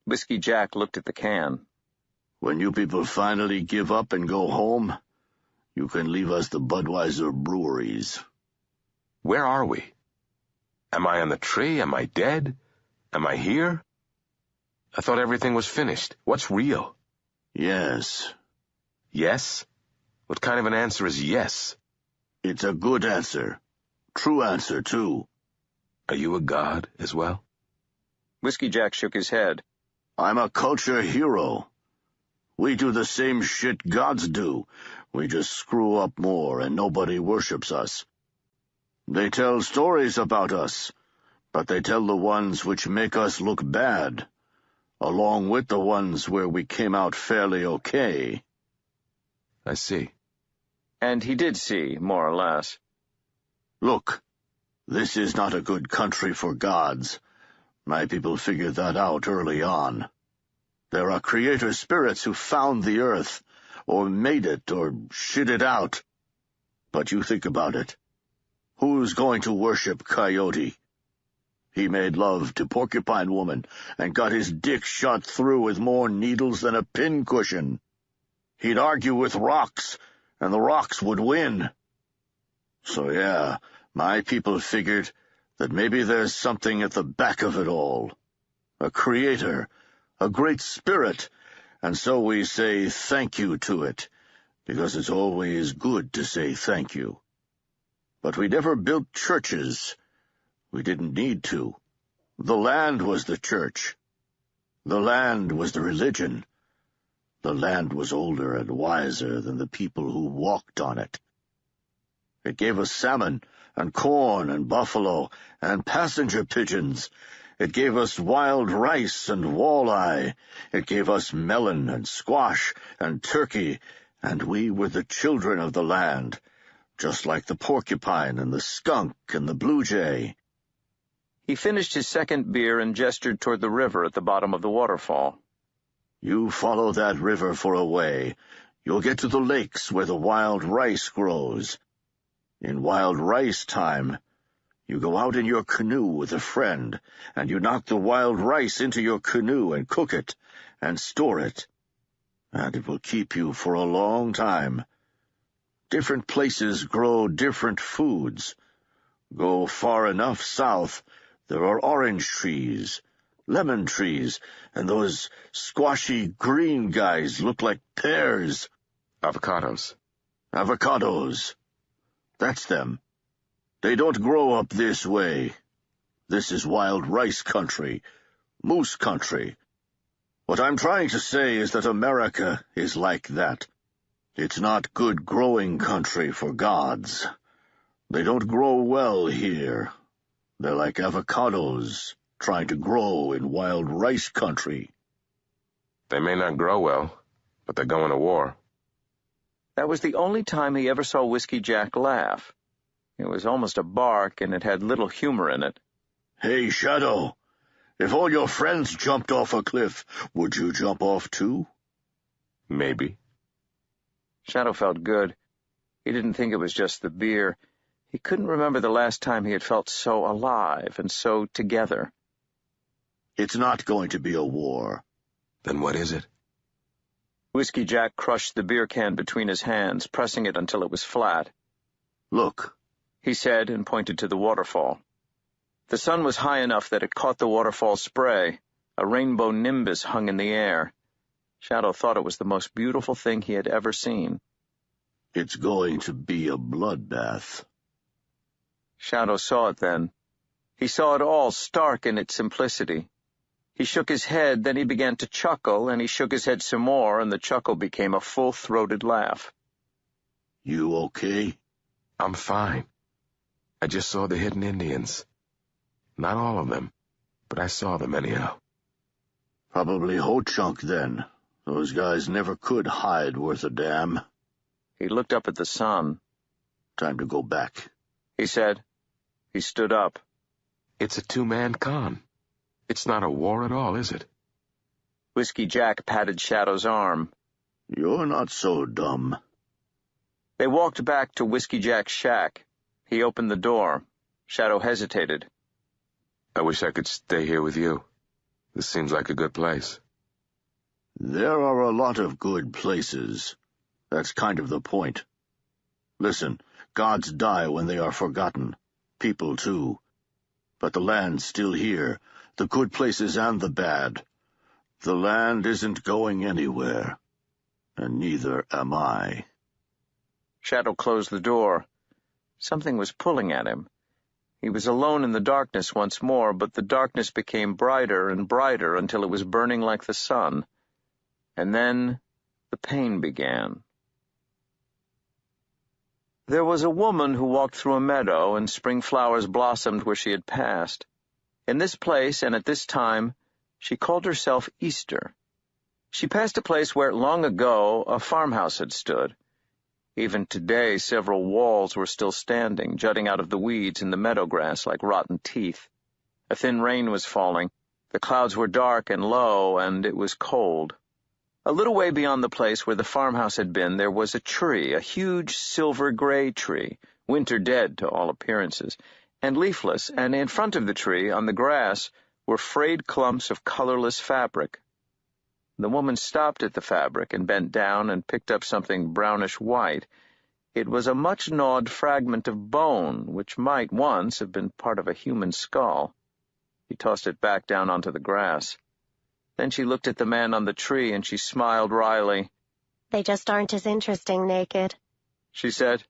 Whiskey Jack looked at the can. When you people finally give up and go home, you can leave us the Budweiser breweries. Where are we? Am I on the tree? Am I dead? Am I here? I thought everything was finished. What's real? Yes. Yes? What kind of an answer is yes? It's a good answer. True answer, too. Are you a god as well? Whiskey Jack shook his head. I'm a culture hero. We do the same shit gods do. We just screw up more and nobody worships us. They tell stories about us. But they tell the ones which make us look bad, along with the ones where we came out fairly okay. I see. And he did see, more or less. Look, this is not a good country for gods. My people figured that out early on. There are creator spirits who found the earth, or made it, or shit it out. But you think about it. Who's going to worship Coyote? He made love to Porcupine Woman and got his dick shot through with more needles than a pincushion. He'd argue with rocks, and the rocks would win. So yeah, my people figured that maybe there's something at the back of it all. A creator, a great spirit, and so we say thank you to it, because it's always good to say thank you. But we never built churches. We didn't need to. The land was the church. The land was the religion. The land was older and wiser than the people who walked on it. It gave us salmon and corn and buffalo and passenger pigeons. It gave us wild rice and walleye. It gave us melon and squash and turkey, and we were the children of the land, just like the porcupine and the skunk and the blue jay. He finished his second beer and gestured toward the river at the bottom of the waterfall. You follow that river for a way. You'll get to the lakes where the wild rice grows. In wild rice time, you go out in your canoe with a friend, and you knock the wild rice into your canoe and cook it and store it. And it will keep you for a long time. Different places grow different foods. Go far enough south, there are orange trees, lemon trees, and those squashy green guys look like pears. Avocados. Avocados. That's them. They don't grow up this way. This is wild rice country, moose country. What I'm trying to say is that America is like that. It's not good growing country for gods. They don't grow well here. They're like avocados, trying to grow in wild rice country. They may not grow well, but they're going to war. That was the only time he ever saw Whiskey Jack laugh. It was almost a bark, and it had little humor in it. Hey, Shadow, if all your friends jumped off a cliff, would you jump off too? Maybe. Shadow felt good. He didn't think it was just the beer. He couldn't remember the last time he had felt so alive and so together. It's not going to be a war. Then what is it? Whiskey Jack crushed the beer can between his hands, pressing it until it was flat. Look, he said, and pointed to the waterfall. The sun was high enough that it caught the waterfall spray. A rainbow nimbus hung in the air. Shadow thought it was the most beautiful thing he had ever seen. It's going to be a bloodbath. Shadow saw it then. He saw it all, stark in its simplicity. He shook his head, then he began to chuckle, and he shook his head some more, and the chuckle became a full-throated laugh. You okay? I'm fine. I just saw the hidden Indians. Not all of them, but I saw them anyhow. Probably Ho-Chunk, then. Those guys never could hide worth a damn. He looked up at the sun. Time to go back, he said. He stood up. It's a two-man con. It's not a war at all, is it? Whiskey Jack patted Shadow's arm. You're not so dumb. They walked back to Whiskey Jack's shack. He opened the door. Shadow hesitated. I wish I could stay here with you. This seems like a good place. There are a lot of good places. That's kind of the point. Listen, gods die when they are forgotten. People, too. But the land's still here, the good places and the bad. The land isn't going anywhere, and neither am I. Shadow closed the door. Something was pulling at him. He was alone in the darkness once more, but the darkness became brighter and brighter until it was burning like the sun. And then the pain began. There was a woman who walked through a meadow, and spring flowers blossomed where she had passed. In this place and at this time, she called herself Easter. She passed a place where long ago a farmhouse had stood. Even today, several walls were still standing, jutting out of the weeds in the meadow grass like rotten teeth. A thin rain was falling. The clouds were dark and low, and it was cold. A little way beyond the place where the farmhouse had been, there was a tree, a huge silver-gray tree, winter dead to all appearances, and leafless, and in front of the tree, on the grass, were frayed clumps of colorless fabric. The woman stopped at the fabric and bent down and picked up something brownish-white. It was a much-gnawed fragment of bone, which might once have been part of a human skull. He tossed it back down onto the grass. Then she looked at the man on the tree, and she smiled wryly. They just aren't as interesting naked, she said.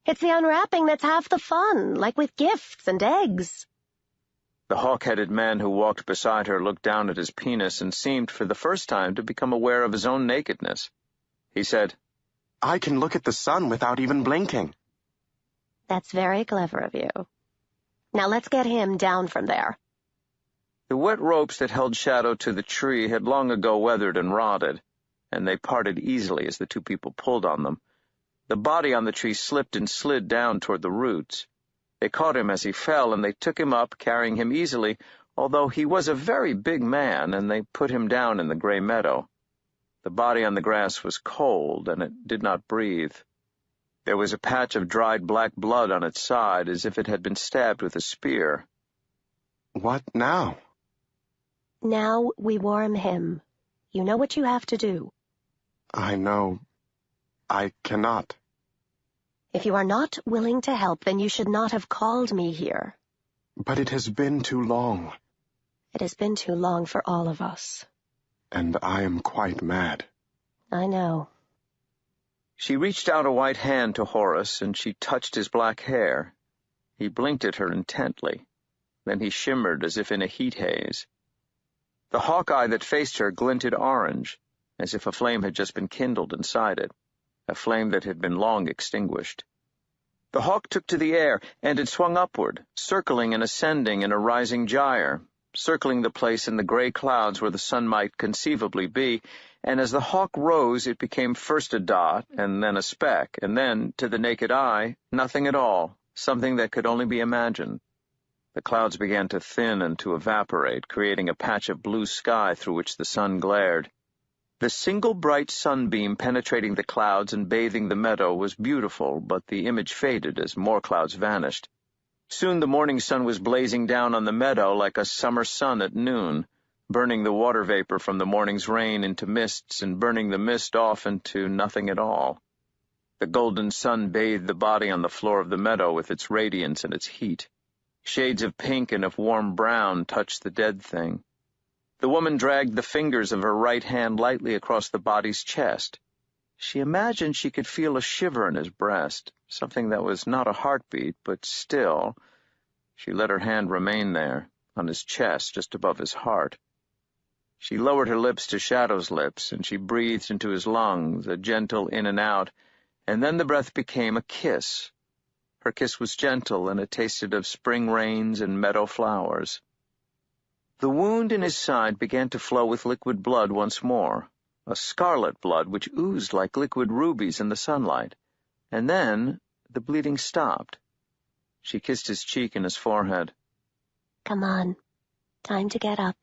It's the unwrapping that's half the fun, like with gifts and eggs. The hawk-headed man who walked beside her looked down at his penis and seemed for the first time to become aware of his own nakedness. He said, I can look at the sun without even blinking. That's very clever of you. Now let's get him down from there. The wet ropes that held Shadow to the tree had long ago weathered and rotted, and they parted easily as the two people pulled on them. The body on the tree slipped and slid down toward the roots. They caught him as he fell, and they took him up, carrying him easily, although he was a very big man, and they put him down in the gray meadow. The body on the grass was cold, and it did not breathe. There was a patch of dried black blood on its side, as if it had been stabbed with a spear. What now? Now we warm him. You know what you have to do. I know. I cannot. If you are not willing to help, then you should not have called me here. But it has been too long. It has been too long for all of us. And I am quite mad. I know. She reached out a white hand to Horace, and she touched his black hair. He blinked at her intently. Then he shimmered as if in a heat haze. The hawk eye that faced her glinted orange, as if a flame had just been kindled inside it, a flame that had been long extinguished. The hawk took to the air, and it swung upward, circling and ascending in a rising gyre, circling the place in the gray clouds where the sun might conceivably be, and as the hawk rose it became first a dot, and then a speck, and then, to the naked eye, nothing at all, something that could only be imagined. The clouds began to thin and to evaporate, creating a patch of blue sky through which the sun glared. The single bright sunbeam penetrating the clouds and bathing the meadow was beautiful, but the image faded as more clouds vanished. Soon the morning sun was blazing down on the meadow like a summer sun at noon, burning the water vapor from the morning's rain into mists and burning the mist off into nothing at all. The golden sun bathed the body on the floor of the meadow with its radiance and its heat. Shades of pink and of warm brown touched the dead thing. The woman dragged the fingers of her right hand lightly across the body's chest. She imagined she could feel a shiver in his breast, something that was not a heartbeat, but still. She let her hand remain there, on his chest, just above his heart. She lowered her lips to Shadow's lips, and she breathed into his lungs, a gentle in and out, and then the breath became a kiss. Her kiss was gentle, and it tasted of spring rains and meadow flowers. The wound in his side began to flow with liquid blood once more, a scarlet blood which oozed like liquid rubies in the sunlight, and then the bleeding stopped. She kissed his cheek and his forehead. Come on. Time to get up.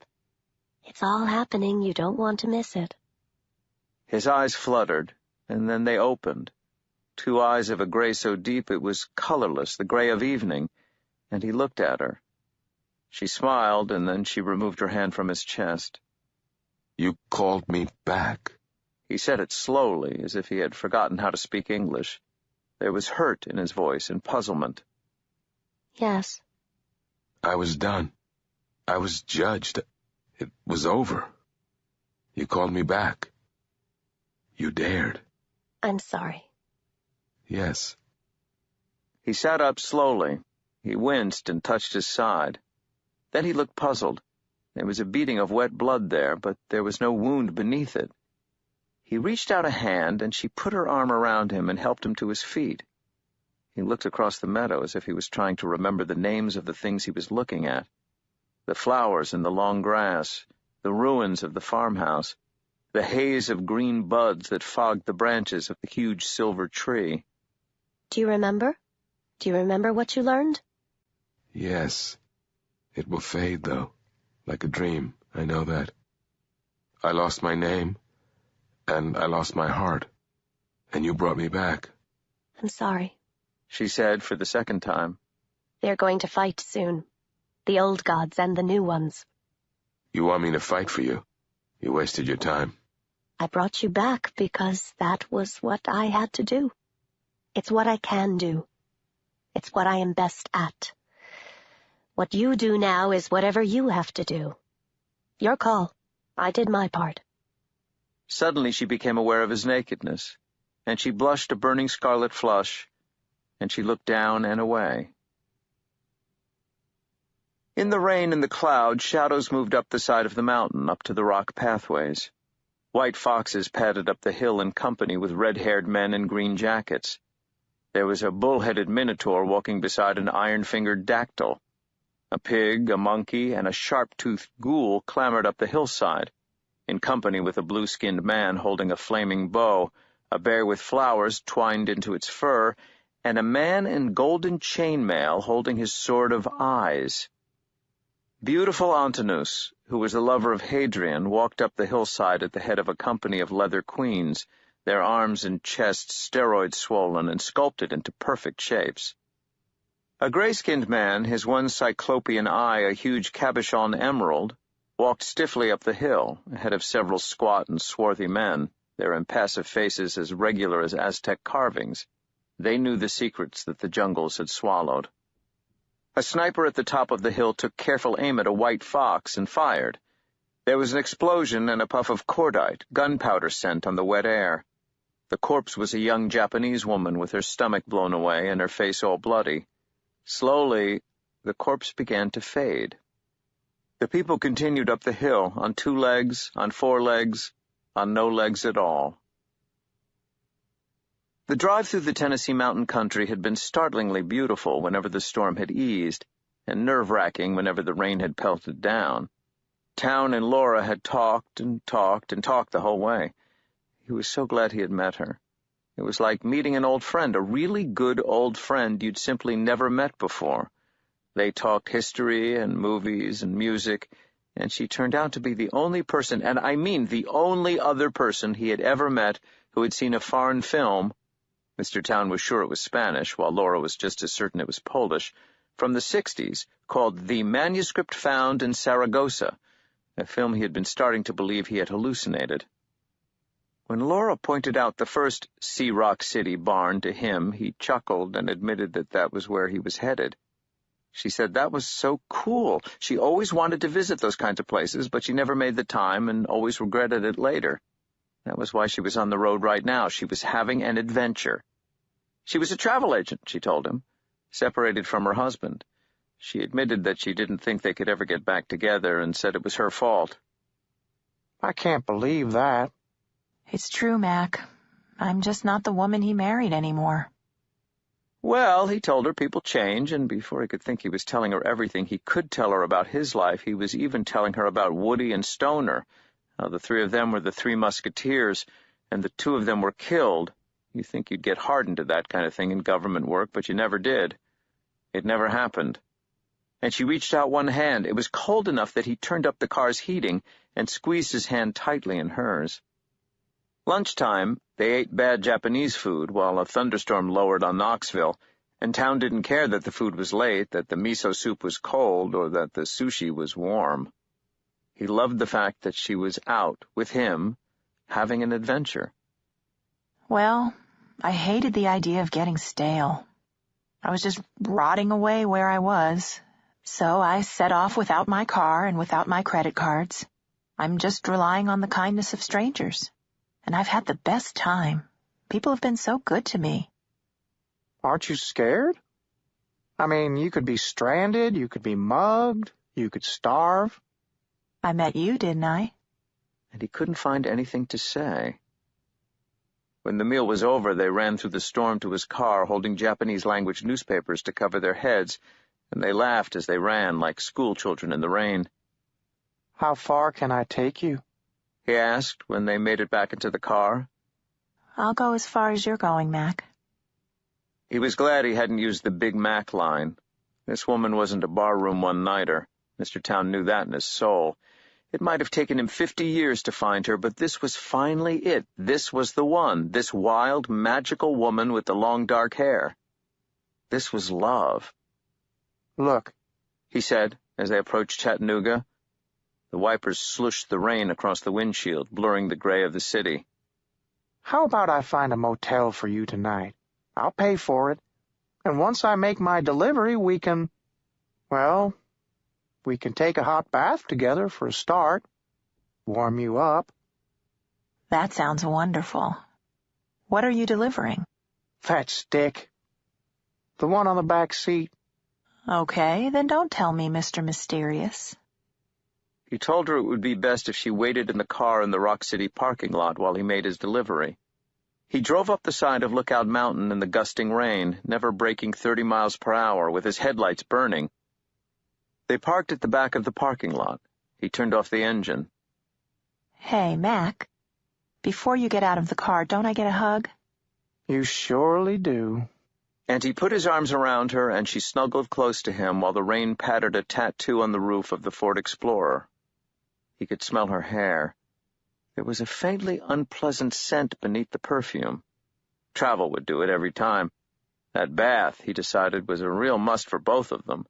It's all happening. You don't want to miss it. His eyes fluttered, and then they opened. 2 eyes of a gray so deep it was colorless, the gray of evening, and he looked at her. She smiled, and then she removed her hand from his chest. You called me back. He said it slowly, as if he had forgotten how to speak English. There was hurt in his voice and puzzlement. Yes. I was done. I was judged. It was over. You called me back. You dared. I'm sorry. Yes. He sat up slowly. He winced and touched his side. Then he looked puzzled. There was a beading of wet blood there, but there was no wound beneath it. He reached out a hand, and she put her arm around him and helped him to his feet. He looked across the meadow as if he was trying to remember the names of the things he was looking at. the flowers in the long grass, the ruins of the farmhouse, the haze of green buds that fogged the branches of the huge silver tree. Do you remember? Do you remember what you learned? Yes. It will fade, though, like a dream, I know that. I lost my name, and I lost my heart, and you brought me back. I'm sorry, she said for the second time. They're going to fight soon. The old gods and the new ones. You want me to fight for you? You wasted your time. I brought you back because that was what I had to do. It's what I can do. It's what I am best at. What you do now is whatever you have to do. Your call. I did my part. Suddenly she became aware of his nakedness, and she blushed a burning scarlet flush, and she looked down and away. In the rain and the clouds, shadows moved up the side of the mountain, up to the rock pathways. White foxes padded up the hill in company with red-haired men in green jackets. There was a bull-headed minotaur walking beside an iron-fingered dactyl. A pig, a monkey, and a sharp-toothed ghoul clambered up the hillside, in company with a blue-skinned man holding a flaming bow, a bear with flowers twined into its fur, and a man in golden chainmail holding his sword of eyes. Beautiful Antinous, who was the lover of Hadrian, walked up the hillside at the head of a company of leather queens, their arms and chests steroid-swollen and sculpted into perfect shapes. A gray-skinned man, his one cyclopean eye a huge cabochon emerald, walked stiffly up the hill, ahead of several squat and swarthy men, their impassive faces as regular as Aztec carvings. They knew the secrets that the jungles had swallowed. A sniper at the top of the hill took careful aim at a white fox and fired. There was an explosion and a puff of cordite, gunpowder scent on the wet air. The corpse was a young Japanese woman with her stomach blown away and her face all bloody. Slowly, the corpse began to fade. The people continued up the hill, on 2 legs, on 4 legs, on no legs at all. The drive through the Tennessee mountain country had been startlingly beautiful whenever the storm had eased, and nerve-wracking whenever the rain had pelted down. Town and Laura had talked and talked and talked the whole way. He was so glad he had met her. It was like meeting an old friend, a really good old friend you'd simply never met before. They talked history and movies and music, and she turned out to be the only person, and I mean the only other person he had ever met who had seen a foreign film. Mr. Town was sure it was Spanish, while Laura was just as certain it was Polish, from the 60s, called The Manuscript Found in Saragossa, a film he had been starting to believe he had hallucinated. When Laura pointed out the first Sea Rock City barn to him, he chuckled and admitted that that was where he was headed. She said that was so cool. She always wanted to visit those kinds of places, but she never made the time and always regretted it later. That was why she was on the road right now. She was having an adventure. She was a travel agent, she told him, separated from her husband. She admitted that she didn't think they could ever get back together and said it was her fault. I can't believe that. It's true, Mac. I'm just not the woman he married anymore. Well, he told her people change, and before he could think he was telling her everything he could tell her about his life, he was even telling her about Woody and Stoner, how the 3 of them were the 3 musketeers, and the 2 of them were killed. You think you'd get hardened to that kind of thing in government work, but you never did. It never happened. And she reached out one hand. It was cold enough that he turned up the car's heating and squeezed his hand tightly in hers. Lunchtime, they ate bad Japanese food while a thunderstorm lowered on Knoxville, and Town didn't care that the food was late, that the miso soup was cold, or that the sushi was warm. He loved the fact that she was out with him, having an adventure. Well, I hated the idea of getting stale. I was just rotting away where I was, so I set off without my car and without my credit cards. I'm just relying on the kindness of strangers. And I've had the best time. People have been so good to me. Aren't you scared? I mean, you could be stranded, you could be mugged, you could starve. I met you, didn't I? And he couldn't find anything to say. When the meal was over, they ran through the storm to his car, holding Japanese-language newspapers to cover their heads, and they laughed as they ran like schoolchildren in the rain. How far can I take you? He asked when they made it back into the car. I'll go as far as you're going, Mac. He was glad he hadn't used the Big Mac line. This woman wasn't a barroom one-nighter. Mr. Town knew that in his soul. It might have taken him 50 years to find her, but this was finally it. This was the one, this wild, magical woman with the long dark hair. This was love. Look, he said as they approached Chattanooga. The wipers slushed the rain across the windshield, blurring the gray of the city. How about I find a motel for you tonight? I'll pay for it. And once I make my delivery, we can take a hot bath together for a start. Warm you up. That sounds wonderful. What are you delivering? That stick. The one on the back seat. Okay, then don't tell me, Mr. Mysterious. He told her it would be best if she waited in the car in the Rock City parking lot while he made his delivery. He drove up the side of Lookout Mountain in the gusting rain, never breaking 30 miles per hour, with his headlights burning. They parked at the back of the parking lot. He turned off the engine. Hey, Mac, before you get out of the car, don't I get a hug? You surely do. And he put his arms around her, and she snuggled close to him while the rain pattered a tattoo on the roof of the Ford Explorer. He could smell her hair. There was a faintly unpleasant scent beneath the perfume. Travel would do it every time. That bath, he decided, was a real must for both of them.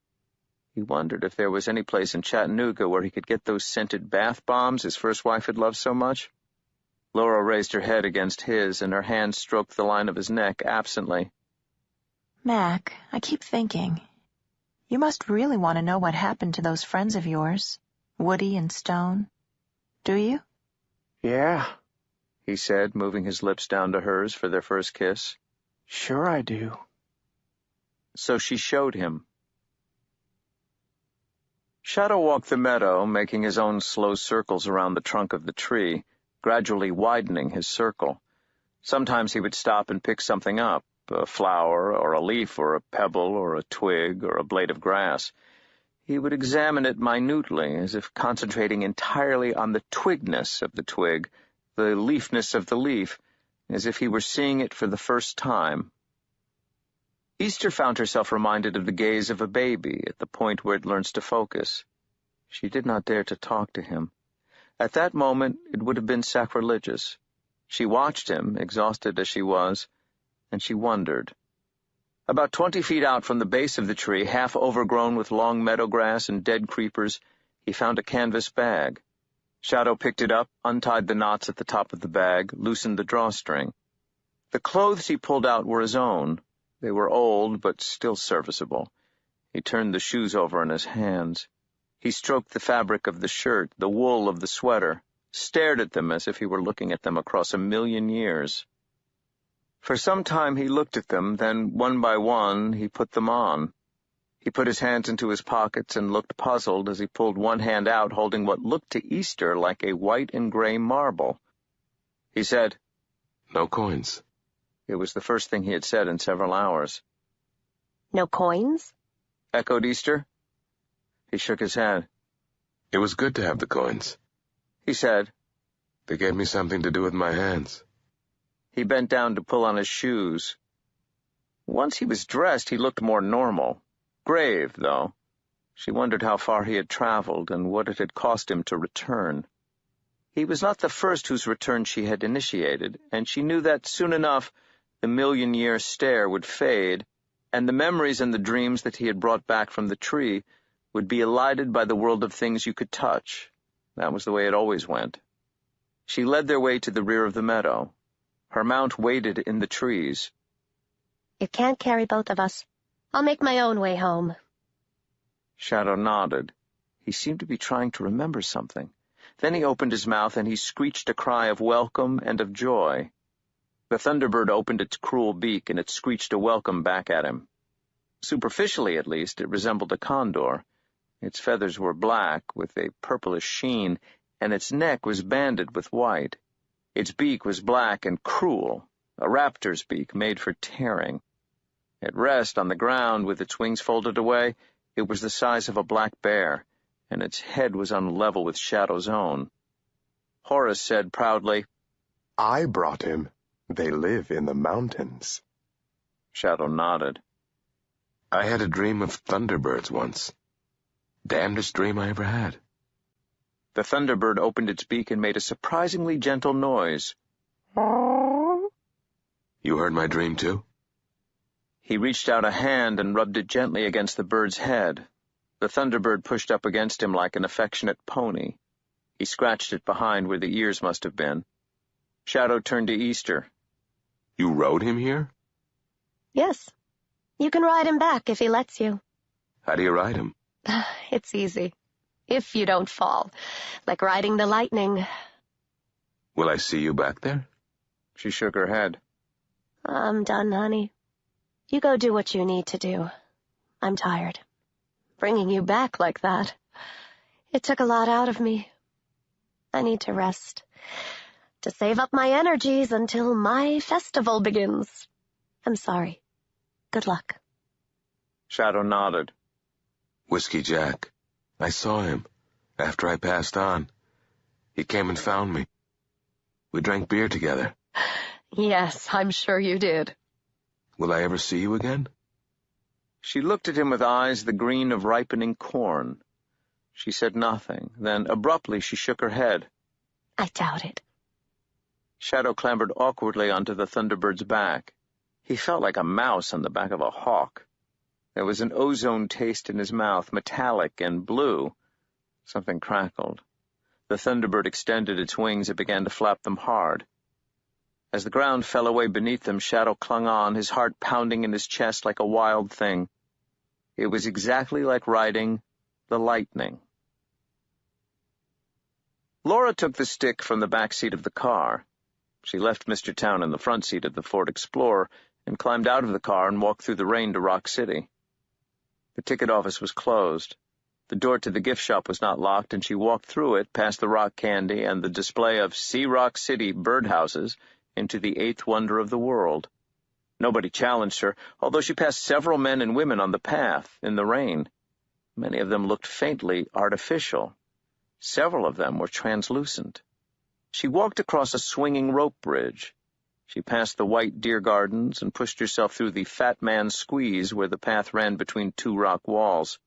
He wondered if there was any place in Chattanooga where he could get those scented bath bombs his first wife had loved so much. Laura raised her head against his, and her hand stroked the line of his neck absently. Mac, I keep thinking. You must really want to know what happened to those friends of yours, Woody and Stone. Do you? Yeah, he said, moving his lips down to hers for their first kiss. Sure I do. So she showed him. Shadow walked the meadow, making his own slow circles around the trunk of the tree, gradually widening his circle. Sometimes he would stop and pick something up, a flower or a leaf or a pebble or a twig or a blade of grass. He would examine it minutely, as if concentrating entirely on the twigness of the twig, the leafness of the leaf, as if he were seeing it for the first time. Easter found herself reminded of the gaze of a baby at the point where it learns to focus. She did not dare to talk to him. At that moment, it would have been sacrilegious. She watched him, exhausted as she was, and she wondered. About 20 feet out from the base of the tree, half overgrown with long meadow grass and dead creepers, he found a canvas bag. Shadow picked it up, untied the knots at the top of the bag, loosened the drawstring. The clothes he pulled out were his own. They were old, but still serviceable. He turned the shoes over in his hands. He stroked the fabric of the shirt, the wool of the sweater, stared at them as if he were looking at them across 1,000,000 years. For some time he looked at them, then, one by one, he put them on. He put his hands into his pockets and looked puzzled as he pulled one hand out holding what looked to Easter like a white and gray marble. He said, "No coins." It was the first thing he had said in several hours. No coins? Echoed Easter. He shook his head. It was good to have the coins, he said. They gave me something to do with my hands. He bent down to pull on his shoes. Once he was dressed, he looked more normal. Grave, though. She wondered how far he had traveled and what it had cost him to return. He was not the first whose return she had initiated, and she knew that soon enough the 1,000,000-year stare would fade, and the memories and the dreams that he had brought back from the tree would be elided by the world of things you could touch. That was the way it always went. She led their way to the rear of the meadow. Her mount waited in the trees. You can't carry both of us. I'll make my own way home. Shadow nodded. He seemed to be trying to remember something. Then he opened his mouth and he screeched a cry of welcome and of joy. The thunderbird opened its cruel beak and it screeched a welcome back at him. Superficially, at least, it resembled a condor. Its feathers were black, with a purplish sheen, and its neck was banded with white. Its beak was black and cruel, a raptor's beak made for tearing. At rest on the ground, with its wings folded away, It was the size of a black bear, and its head was on level with Shadow's own. Horace said proudly, I brought him. They live in the mountains. Shadow nodded. I had a dream of thunderbirds once. Damnedest dream I ever had. The thunderbird opened its beak and made a surprisingly gentle noise. You heard my dream, too? He reached out a hand and rubbed it gently against the bird's head. The thunderbird pushed up against him like an affectionate pony. He scratched it behind where the ears must have been. Shadow turned to Easter. You rode him here? Yes. You can ride him back if he lets you. How do you ride him? It's easy. If you don't fall. Like riding the lightning. Will I see you back there? She shook her head. I'm done, honey. You go do what you need to do. I'm tired. Bringing you back like that. It took a lot out of me. I need to rest. To save up my energies until my festival begins. I'm sorry. Good luck. Shadow nodded. Whiskey Jack. I saw him. After I passed on. He came and found me. We drank beer together. Yes, I'm sure you did. Will I ever see you again? She looked at him with eyes the green of ripening corn. She said nothing. Then, abruptly, she shook her head. I doubt it. Shadow clambered awkwardly onto the thunderbird's back. He felt like a mouse on the back of a hawk. There was an ozone taste in his mouth, metallic and blue. Something crackled. The thunderbird extended its wings and began to flap them hard. As the ground fell away beneath them, Shadow clung on, his heart pounding in his chest like a wild thing. It was exactly like riding the lightning. Laura took the stick from the back seat of the car. She left Mr. Town in the front seat of the Ford Explorer and climbed out of the car and walked through the rain to Rock City. The ticket office was closed. The door to the gift shop was not locked, and she walked through it, past the rock candy and the display of Sea Rock City birdhouses, into the eighth wonder of the world. Nobody challenged her, although she passed several men and women on the path, in the rain. Many of them looked faintly artificial. Several of them were translucent. She walked across a swinging rope bridge. She passed the white deer gardens and pushed herself through the Fat Man's Squeeze where the path ran between two rock walls.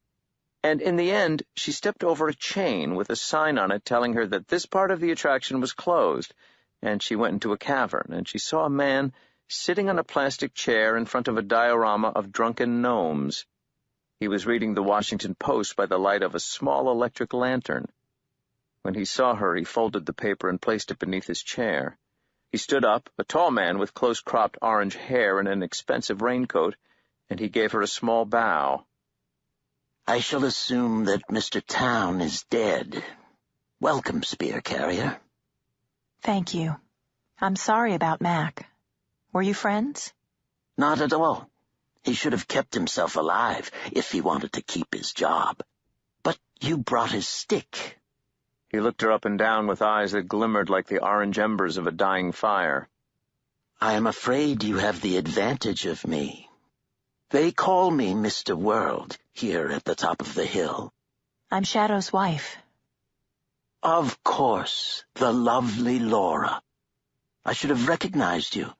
And in the end, she stepped over a chain with a sign on it telling her that this part of the attraction was closed, and she went into a cavern, and she saw a man sitting on a plastic chair in front of a diorama of drunken gnomes. He was reading the Washington Post by the light of a small electric lantern. When he saw her, he folded the paper and placed it beneath his chair. He stood up, a tall man with close-cropped orange hair and an expensive raincoat, and he gave her a small bow. I shall assume that Mr. Town is dead. Welcome, Spear Carrier. Thank you. I'm sorry about Mac. Were you friends? Not at all. He should have kept himself alive if he wanted to keep his job. But you brought his stick. He looked her up and down with eyes that glimmered like the orange embers of a dying fire. I am afraid you have the advantage of me. They call me Mr. World here at the top of the hill. I'm Shadow's wife. Of course, the lovely Laura. I should have recognized you.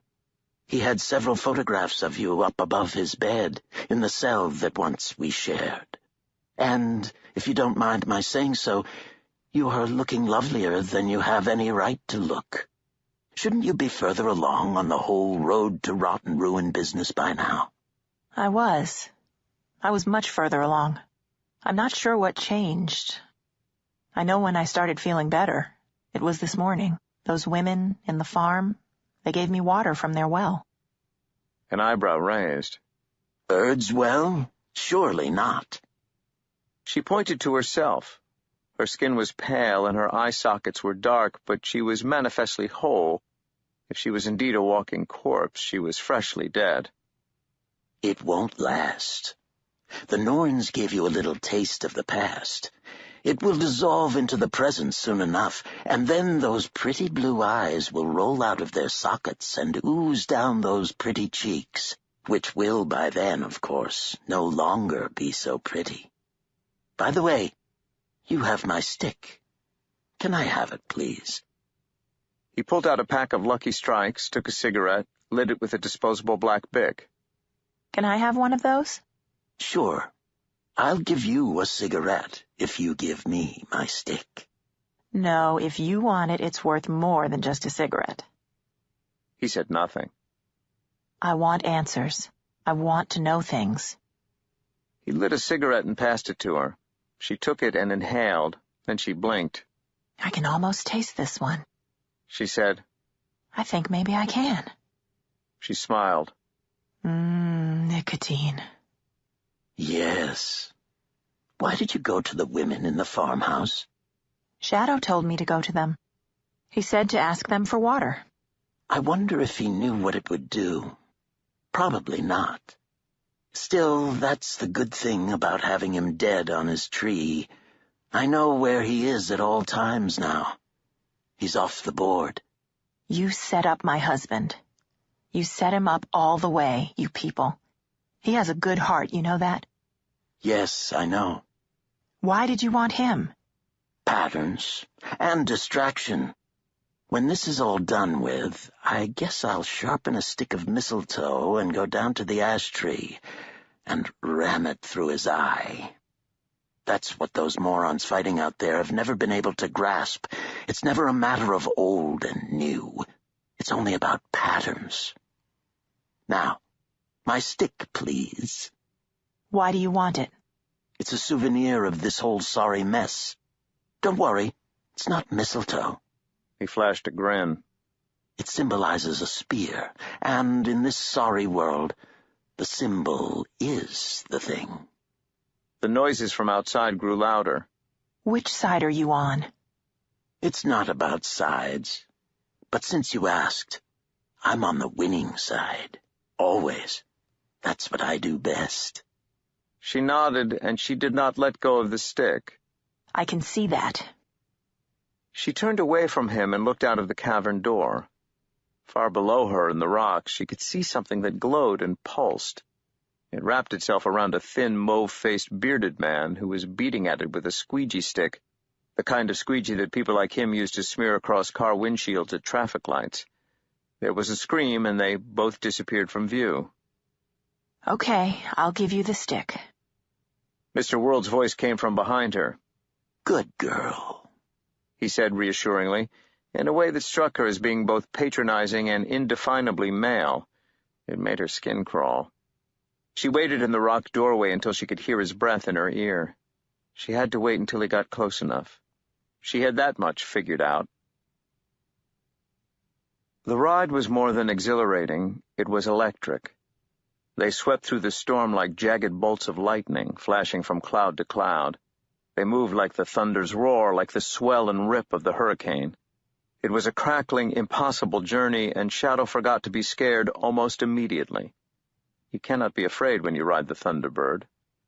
He had several photographs of you up above his bed in the cell that once we shared. And, if you don't mind my saying so, you are looking lovelier than you have any right to look. Shouldn't you be further along on the whole road to rot and ruin business by now? I was. I was much further along. I'm not sure what changed. I know when I started feeling better. It was this morning. Those women in the farm, they gave me water from their well. An eyebrow raised. Bird's well? Surely not. She pointed to herself. Her skin was pale and her eye sockets were dark, but she was manifestly whole. If she was indeed a walking corpse, she was freshly dead. It won't last. The Norns gave you a little taste of the past. It will dissolve into the present soon enough, and then those pretty blue eyes will roll out of their sockets and ooze down those pretty cheeks, which will by then, of course, no longer be so pretty. By the way, you have my stick. Can I have it, please? He pulled out a pack of Lucky Strikes, took a cigarette, lit it with a disposable black Bic. Can I have one of those? Sure. I'll give you a cigarette if you give me my stick. No, if you want it, it's worth more than just a cigarette. He said nothing. I want answers. I want to know things. He lit a cigarette and passed it to her. She took it and inhaled, then she blinked. I can almost taste this one, she said. I think maybe I can. She smiled. Nicotine. Yes. Why did you go to the women in the farmhouse? Shadow told me to go to them. He said to ask them for water. I wonder if he knew what it would do. Probably not. Still, that's the good thing about having him dead on his tree. I know where he is at all times now. He's off the board. You set up my husband. You set him up all the way, you people. He has a good heart, you know that? Yes, I know. Why did you want him? Patterns and distraction. When this is all done with, I guess I'll sharpen a stick of mistletoe and go down to the ash tree and ram it through his eye. That's what those morons fighting out there have never been able to grasp. It's never a matter of old and new. It's only about patterns. Now, my stick, please. Why do you want it? It's a souvenir of this whole sorry mess. Don't worry, it's not mistletoe. He flashed a grin. It symbolizes a spear, and in this sorry world, the symbol is the thing. The noises from outside grew louder. Which side are you on? It's not about sides. But since you asked, I'm on the winning side. Always. That's what I do best. She nodded, and she did not let go of the stick. I can see that. She turned away from him and looked out of the cavern door. Far below her in the rocks, she could see something that glowed and pulsed. It wrapped itself around a thin, mauve-faced, bearded man who was beating at it with a squeegee stick, the kind of squeegee that people like him used to smear across car windshields at traffic lights. There was a scream, and they both disappeared from view. Okay, I'll give you the stick. Mr. World's voice came from behind her. Good girl, he said reassuringly, in a way that struck her as being both patronizing and indefinably male. It made her skin crawl. She waited in the rock doorway until she could hear his breath in her ear. She had to wait until he got close enough. She had that much figured out. The ride was more than exhilarating. It was electric. They swept through the storm like jagged bolts of lightning, flashing from cloud to cloud. They moved like the thunder's roar, like the swell and rip of the hurricane. It was a crackling, impossible journey, and Shadow forgot to be scared almost immediately. You cannot be afraid when you ride the Thunderbird.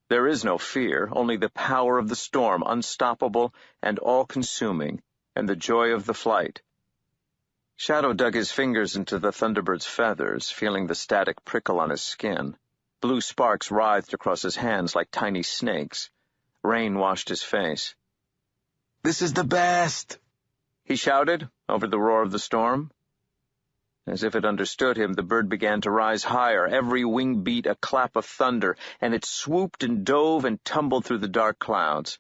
There is no fear, only the power of the storm, unstoppable and all-consuming, and the joy of the flight. Shadow dug his fingers into the Thunderbird's feathers, feeling the static prickle on his skin. Blue sparks writhed across his hands like tiny snakes. Rain washed his face. "This is the best!" he shouted over the roar of the storm. As if it understood him, the bird began to rise higher, every wing beat a clap of thunder, and it swooped and dove and tumbled through the dark clouds.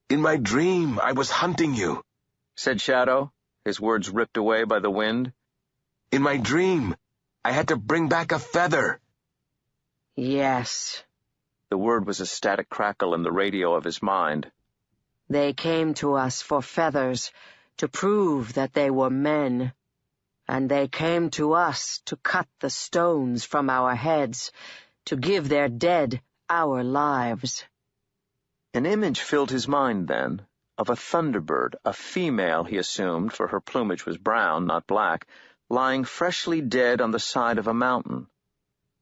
"In my dream, I was hunting you," said Shadow, his words ripped away by the wind. "In my dream, I had to bring back a feather." Yes. The word was a static crackle in the radio of his mind. They came to us for feathers, to prove that they were men. And they came to us to cut the stones from our heads, to give their dead our lives. An image filled his mind then, of a thunderbird, a female, he assumed, for her plumage was brown, not black, lying freshly dead on the side of a mountain.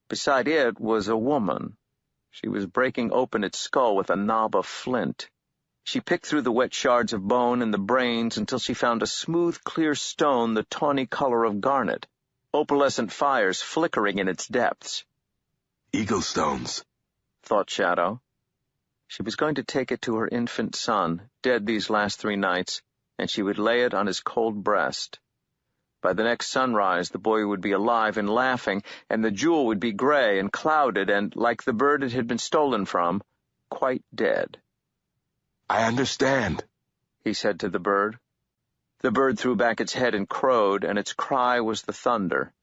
Beside it was a woman. She was breaking open its skull with a knob of flint. She picked through the wet shards of bone and the brains until she found a smooth, clear stone the tawny color of garnet, opalescent fires flickering in its depths. "Eagle stones," thought Shadow. She was going to take it to her infant son, dead these last 3 nights, and she would lay it on his cold breast. By the next sunrise, the boy would be alive and laughing, and the jewel would be gray and clouded and, like the bird it had been stolen from, quite dead. I understand, he said to the bird. The bird threw back its head and crowed, and its cry was the thunder.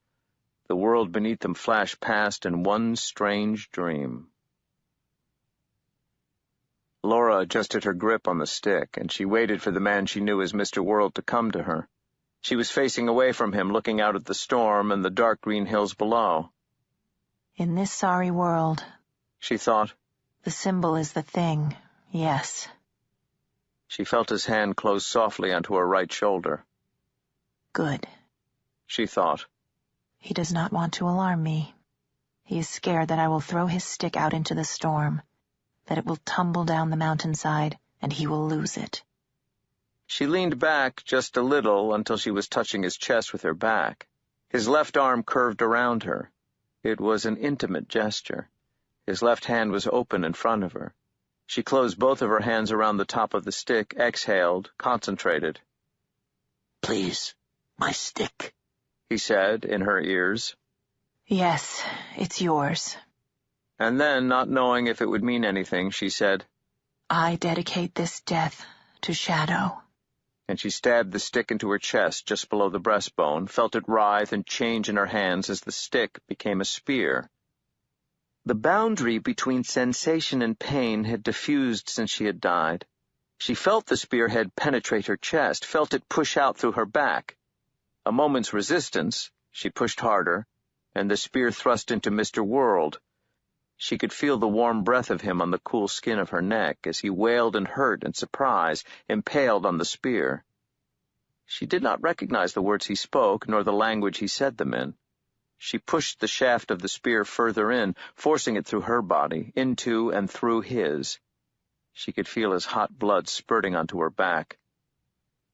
The world beneath them flashed past in one strange dream. Laura adjusted her grip on the stick, and she waited for the man she knew as Mr. World to come to her. She was facing away from him, looking out at the storm and the dark green hills below. In this sorry world, she thought, the symbol is the thing, yes. She felt his hand close softly onto her right shoulder. Good, she thought. He does not want to alarm me. He is scared that I will throw his stick out into the storm, that it will tumble down the mountainside, and he will lose it. She leaned back just a little until she was touching his chest with her back. His left arm curved around her. It was an intimate gesture. His left hand was open in front of her. She closed both of her hands around the top of the stick, exhaled, concentrated. Please, my stick, he said in her ears. Yes, it's yours. And then, not knowing if it would mean anything, she said, I dedicate this death to Shadow. And she stabbed the stick into her chest just below the breastbone, felt it writhe and change in her hands as the stick became a spear. The boundary between sensation and pain had diffused since she had died. She felt the spearhead penetrate her chest, felt it push out through her back. A moment's resistance, she pushed harder, and the spear thrust into Mr. World. She could feel the warm breath of him on the cool skin of her neck as he wailed in hurt and surprise, impaled on the spear. She did not recognize the words he spoke, nor the language he said them in. She pushed the shaft of the spear further in, forcing it through her body, into and through his. She could feel his hot blood spurting onto her back.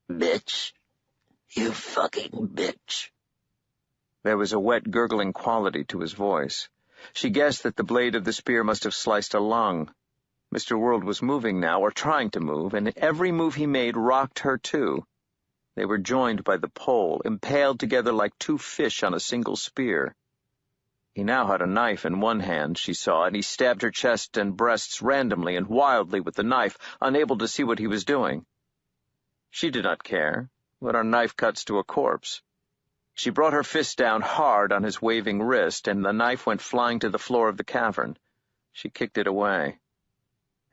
Bitch. You fucking bitch. There was a wet, gurgling quality to his voice. She guessed that the blade of the spear must have sliced a lung. Mr. World was moving now, or trying to move, and every move he made rocked her too. They were joined by the pole, impaled together like 2 fish on a single spear. He now had a knife in one hand, she saw, and he stabbed her chest and breasts randomly and wildly with the knife, unable to see what he was doing. She did not care. What are knife cuts to a corpse? She brought her fist down hard on his waving wrist, and the knife went flying to the floor of the cavern. She kicked it away.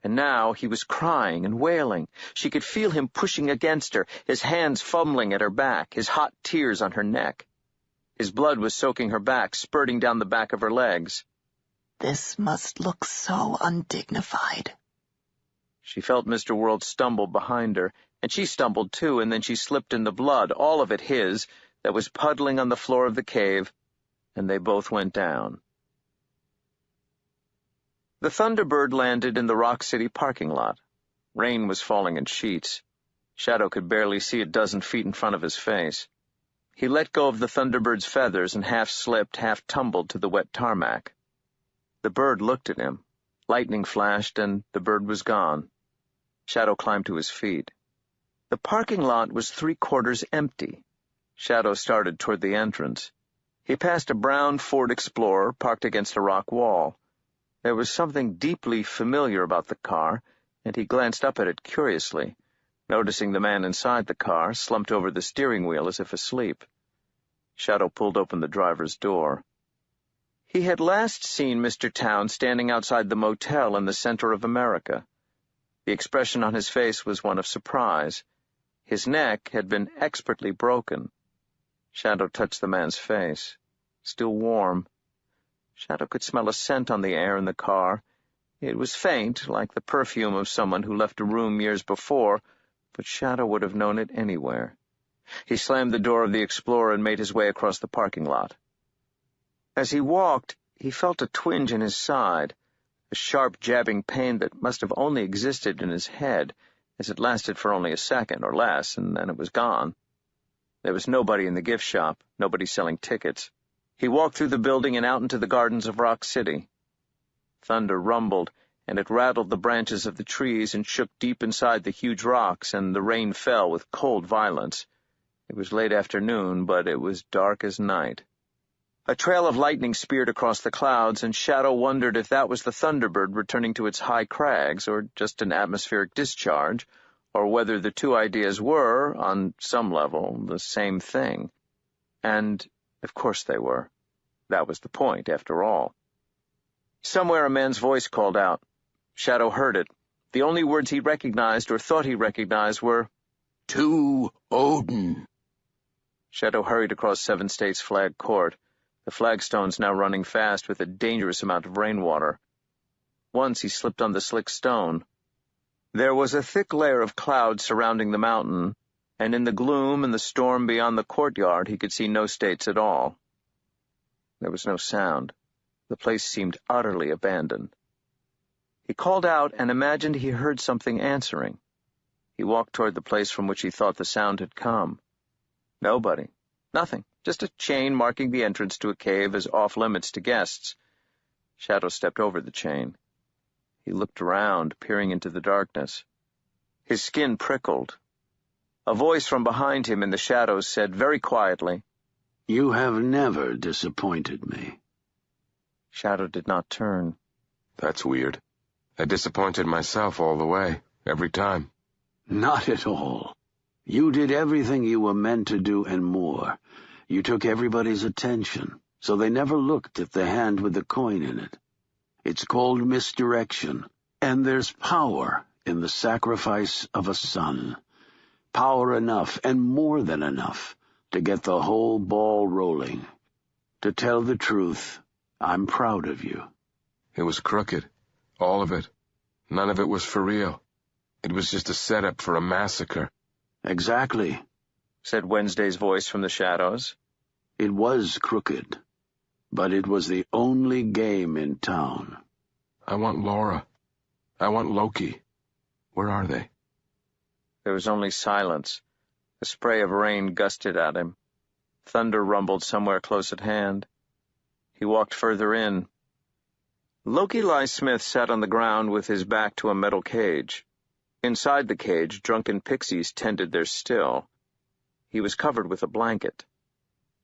And now he was crying and wailing. She could feel him pushing against her, his hands fumbling at her back, his hot tears on her neck. His blood was soaking her back, spurting down the back of her legs. This must look so undignified. She felt Mr. World stumble behind her, and she stumbled too, and then she slipped in the blood, all of it his, that was puddling on the floor of the cave, and they both went down. The Thunderbird landed in the Rock City parking lot. Rain was falling in sheets. Shadow could barely see a dozen feet in front of his face. He let go of the Thunderbird's feathers and half slipped, half tumbled to the wet tarmac. The bird looked at him. Lightning flashed, and the bird was gone. Shadow climbed to his feet. The parking lot was 3/4 empty. Shadow started toward the entrance. He passed a brown Ford Explorer parked against a rock wall. There was something deeply familiar about the car, and he glanced up at it curiously, noticing the man inside the car, slumped over the steering wheel as if asleep. Shadow pulled open the driver's door. He had last seen Mr. Town standing outside the motel in the center of America. The expression on his face was one of surprise. His neck had been expertly broken. Shadow touched the man's face. Still warm. Shadow could smell a scent on the air in the car. It was faint, like the perfume of someone who left a room years before, but Shadow would have known it anywhere. He slammed the door of the Explorer and made his way across the parking lot. As he walked, he felt a twinge in his side, a sharp, jabbing pain that must have only existed in his head, as it lasted for only a second or less, and then it was gone. There was nobody in the gift shop, nobody selling tickets. He walked through the building and out into the gardens of Rock City. Thunder rumbled, and it rattled the branches of the trees and shook deep inside the huge rocks, and the rain fell with cold violence. It was late afternoon, but it was dark as night. A trail of lightning speared across the clouds, and Shadow wondered if that was the Thunderbird returning to its high crags, or just an atmospheric discharge, or whether the two ideas were, on some level, the same thing. And, of course they were. That was the point, after all. Somewhere a man's voice called out. Shadow heard it. The only words he recognized, or thought he recognized, were, "To Odin." Shadow hurried across Seven States Flag Court, the flagstones now running fast with a dangerous amount of rainwater. Once he slipped on the slick stone. There was a thick layer of cloud surrounding the mountain, and in the gloom and the storm beyond the courtyard he could see no States at all. There was no sound. The place seemed utterly abandoned. He called out and imagined he heard something answering. He walked toward the place from which he thought the sound had come. Nobody. Nothing. Just a chain marking the entrance to a cave as off-limits to guests. Shadow stepped over the chain. He looked around, peering into the darkness. His skin prickled. A voice from behind him in the shadows said very quietly, "You have never disappointed me." Shadow did not turn. That's weird. I disappointed myself all the way, every time. Not at all. You did everything you were meant to do and more. You took everybody's attention, so they never looked at the hand with the coin in it. It's called misdirection, and there's power in the sacrifice of a son. Power enough, and more than enough, to get the whole ball rolling. To tell the truth, I'm proud of you. It was crooked. All of it. None of it was for real. It was just a setup for a massacre. Exactly, said Wednesday's voice from the shadows. It was crooked, but it was the only game in town. I want Laura. I want Loki. Where are they? There was only silence. A spray of rain gusted at him. Thunder rumbled somewhere close at hand. He walked further in. Loki Ly Smith sat on the ground with his back to a metal cage. Inside the cage, drunken pixies tended their still. He was covered with a blanket.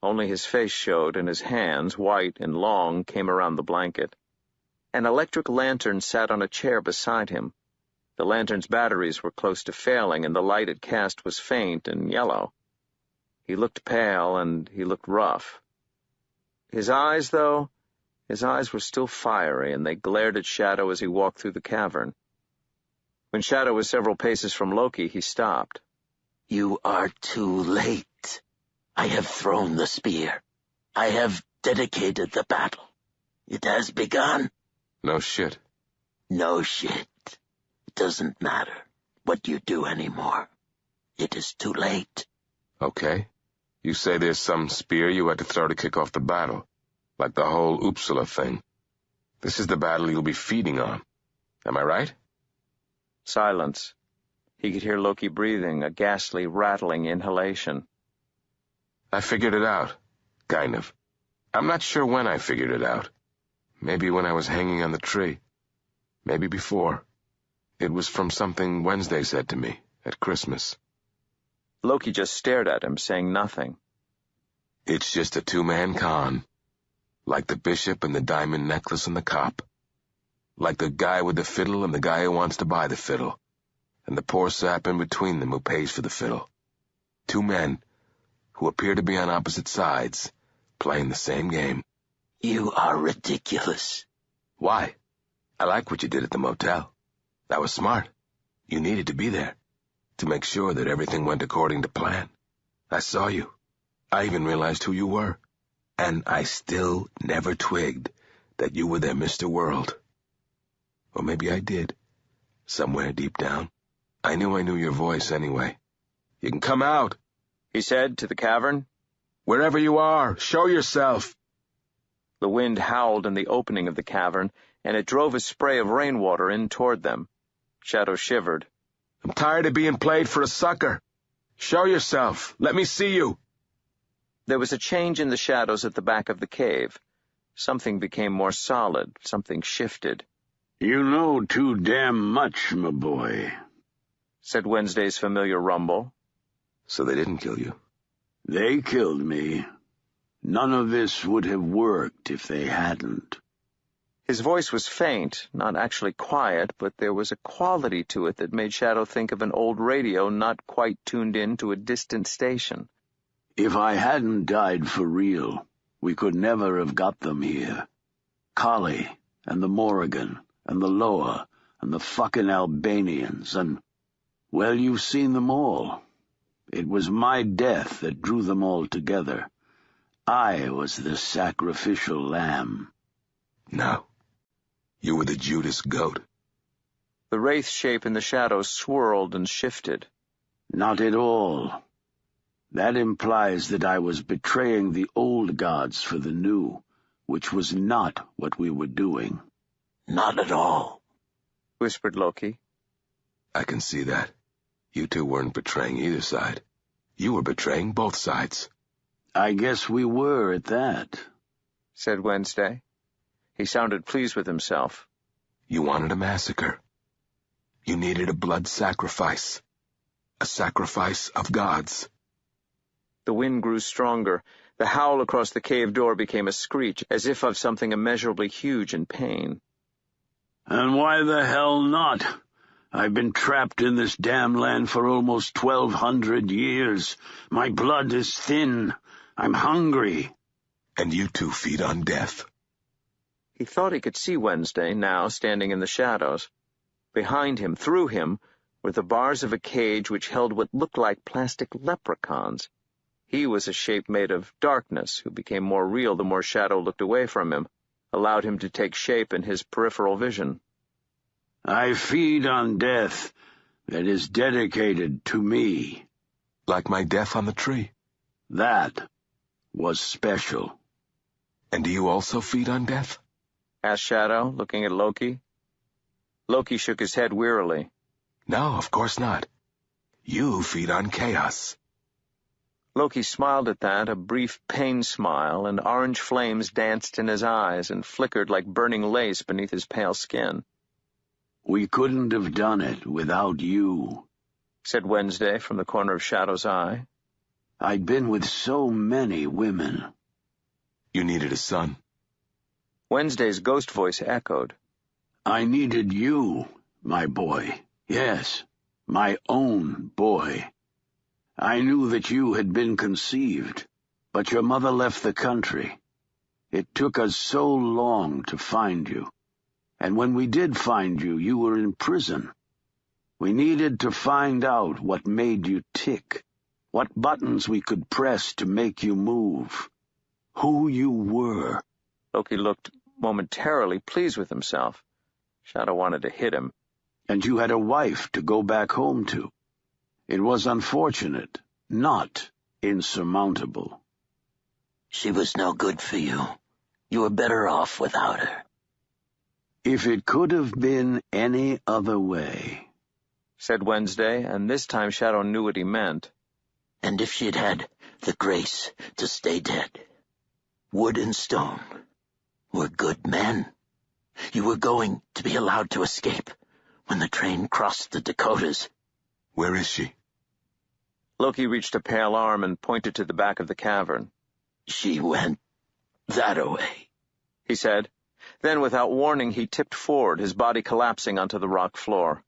Only his face showed, and his hands, white and long, came around the blanket. An electric lantern sat on a chair beside him. The lantern's batteries were close to failing, and the light it cast was faint and yellow. He looked pale, and he looked rough. His eyes were still fiery, and they glared at Shadow as he walked through the cavern. When Shadow was several paces from Loki, he stopped. "You are too late. I have thrown the spear. I have dedicated the battle. It has begun." No shit. No shit. It doesn't matter what you do anymore. It is too late. Okay. You say there's some spear you had to throw to kick off the battle, like the whole Uppsala thing. This is the battle you'll be feeding on. Am I right? Silence. He could hear Loki breathing, a ghastly, rattling inhalation. I figured it out. Kind of. I'm not sure when I figured it out. Maybe when I was hanging on the tree. Maybe before. It was from something Wednesday said to me at Christmas. Loki just stared at him, saying nothing. It's just a two-man con. Like the bishop and the diamond necklace and the cop. Like the guy with the fiddle and the guy who wants to buy the fiddle. And the poor sap in between them who pays for the fiddle. Two men who appear to be on opposite sides, playing the same game. You are ridiculous. Why? I like what you did at the motel. That was smart. You needed to be there, to make sure that everything went according to plan. I saw you. I even realized who you were. And I still never twigged that you were their Mr. World. Or maybe I did, somewhere deep down. I knew your voice anyway. You can come out, he said to the cavern. Wherever you are, show yourself. The wind howled in the opening of the cavern, and it drove a spray of rainwater in toward them. Shadow shivered. I'm tired of being played for a sucker. Show yourself. Let me see you. There was a change in the shadows at the back of the cave. Something became more solid, something shifted. You know too damn much, my boy, said Wednesday's familiar rumble. So they didn't kill you? They killed me. None of this would have worked if they hadn't. His voice was faint, not actually quiet, but there was a quality to it that made Shadow think of an old radio not quite tuned in to a distant station. If I hadn't died for real, we could never have got them here. Collie, and the Morrigan, and the Loa, and the fucking Albanians, and, well, you've seen them all. It was my death that drew them all together. I was the sacrificial lamb. No. You were the Judas goat. The wraith shape in the shadows swirled and shifted. Not at all. That implies that I was betraying the old gods for the new, which was not what we were doing. Not at all, whispered Loki. I can see that. You two weren't betraying either side. You were betraying both sides. I guess we were at that, said Wednesday. He sounded pleased with himself. You wanted a massacre. You needed a blood sacrifice. A sacrifice of gods. The wind grew stronger. The howl across the cave door became a screech, as if of something immeasurably huge in pain. And why the hell not? I've been trapped in this damn land for almost 1,200 years. My blood is thin. I'm hungry. And you two feed on death. He thought he could see Wednesday, now standing in the shadows. Behind him, through him, were the bars of a cage which held what looked like plastic leprechauns. He was a shape made of darkness, who became more real the more Shadow looked away from him, allowed him to take shape in his peripheral vision. I feed on death that is dedicated to me. Like my death on the tree. That was special. And do you also feed on death? Asked Shadow, looking at Loki. Loki shook his head wearily. No, of course not. You feed on chaos. Loki smiled at that, a brief pain smile, and orange flames danced in his eyes and flickered like burning lace beneath his pale skin. We couldn't have done it without you, said Wednesday from the corner of Shadow's eye. I'd been with so many women. You needed a son. Wednesday's ghost voice echoed. I needed you, my boy. Yes, my own boy. I knew that you had been conceived, but your mother left the country. It took us so long to find you. And when we did find you, you were in prison. We needed to find out what made you tick, what buttons we could press to make you move, who you were. Loki looked momentarily pleased with himself. Shadow wanted to hit him. And you had a wife to go back home to. It was unfortunate, not insurmountable. She was no good for you. You were better off without her. If it could have been any other way, said Wednesday, and this time Shadow knew what he meant. And if she'd had the grace to stay dead. Wood and Stone were good men. You were going to be allowed to escape when the train crossed the Dakotas. Where is she? Loki reached a pale arm and pointed to the back of the cavern. She went that-a-way, he said. Then, without warning, he tipped forward, his body collapsing onto the rock floor.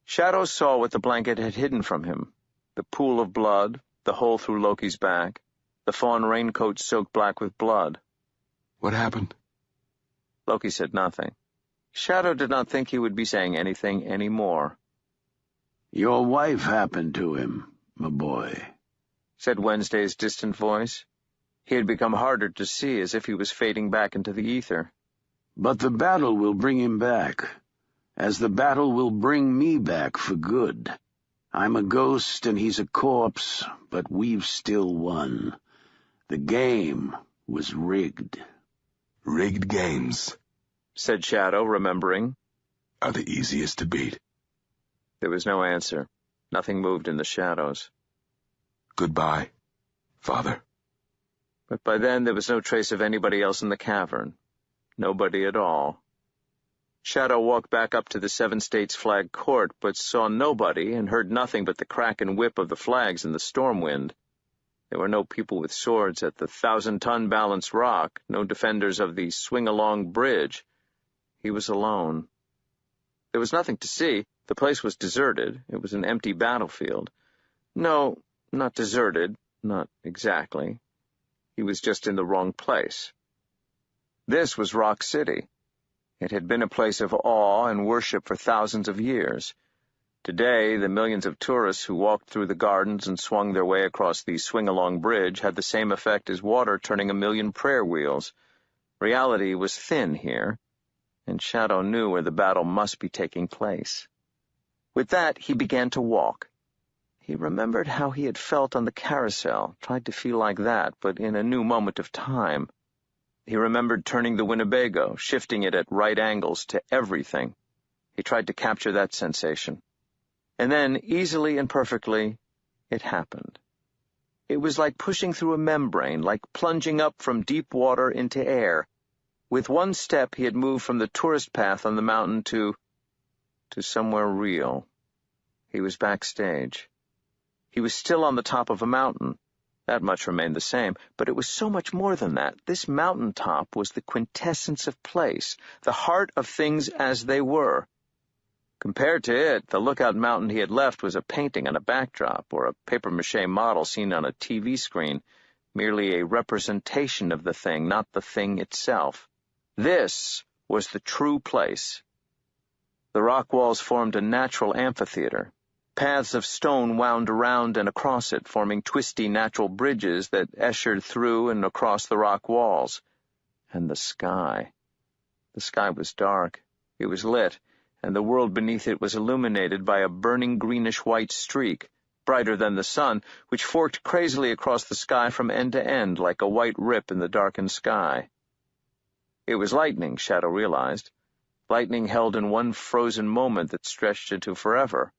Shadow saw what the blanket had hidden from him. The pool of blood, the hole through Loki's back, the fawn raincoat soaked black with blood. What happened? Loki said nothing. Shadow did not think he would be saying anything any more. Your wife happened to him, my boy, said Wednesday's distant voice. He had become harder to see, as if he was fading back into the ether. But the battle will bring him back, as the battle will bring me back for good. I'm a ghost and he's a corpse, but we've still won. The game was rigged. Rigged games, said Shadow, remembering, are the easiest to beat. There was no answer. Nothing moved in the shadows. Goodbye, Father. But by then there was no trace of anybody else in the cavern. Nobody at all. Shadow walked back up to the Seven States flag court, but saw nobody and heard nothing but the crack and whip of the flags in the storm wind. There were no people with swords at the 1,000-ton balance rock, no defenders of the swing-along bridge. He was alone. There was nothing to see. The place was deserted. It was an empty battlefield. No, not deserted, not exactly. He was just in the wrong place. This was Rock City. It had been a place of awe and worship for thousands of years. Today, the millions of tourists who walked through the gardens and swung their way across the swing-along bridge had the same effect as water turning a million prayer wheels. Reality was thin here, and Shadow knew where the battle must be taking place. With that, he began to walk. He remembered how he had felt on the carousel, tried to feel like that, but in a new moment of time. He remembered turning the Winnebago, shifting it at right angles to everything. He tried to capture that sensation. And then, easily and perfectly, it happened. It was like pushing through a membrane, like plunging up from deep water into air. With one step, he had moved from the tourist path on the mountain to somewhere real. He was backstage. He was still on the top of a mountain. That much remained the same, but it was so much more than that. This mountaintop was the quintessence of place, the heart of things as they were. Compared to it, the Lookout Mountain he had left was a painting on a backdrop or a papier-mâché model seen on a TV screen, merely a representation of the thing, not the thing itself. This was the true place. The rock walls formed a natural amphitheater. Paths of stone wound around and across it, forming twisty natural bridges that eschered through and across the rock walls. And the sky. The sky was dark. It was lit, and the world beneath it was illuminated by a burning greenish-white streak, brighter than the sun, which forked crazily across the sky from end to end like a white rip in the darkened sky. It was lightning, Shadow realized. Lightning held in one frozen moment that stretched into forever.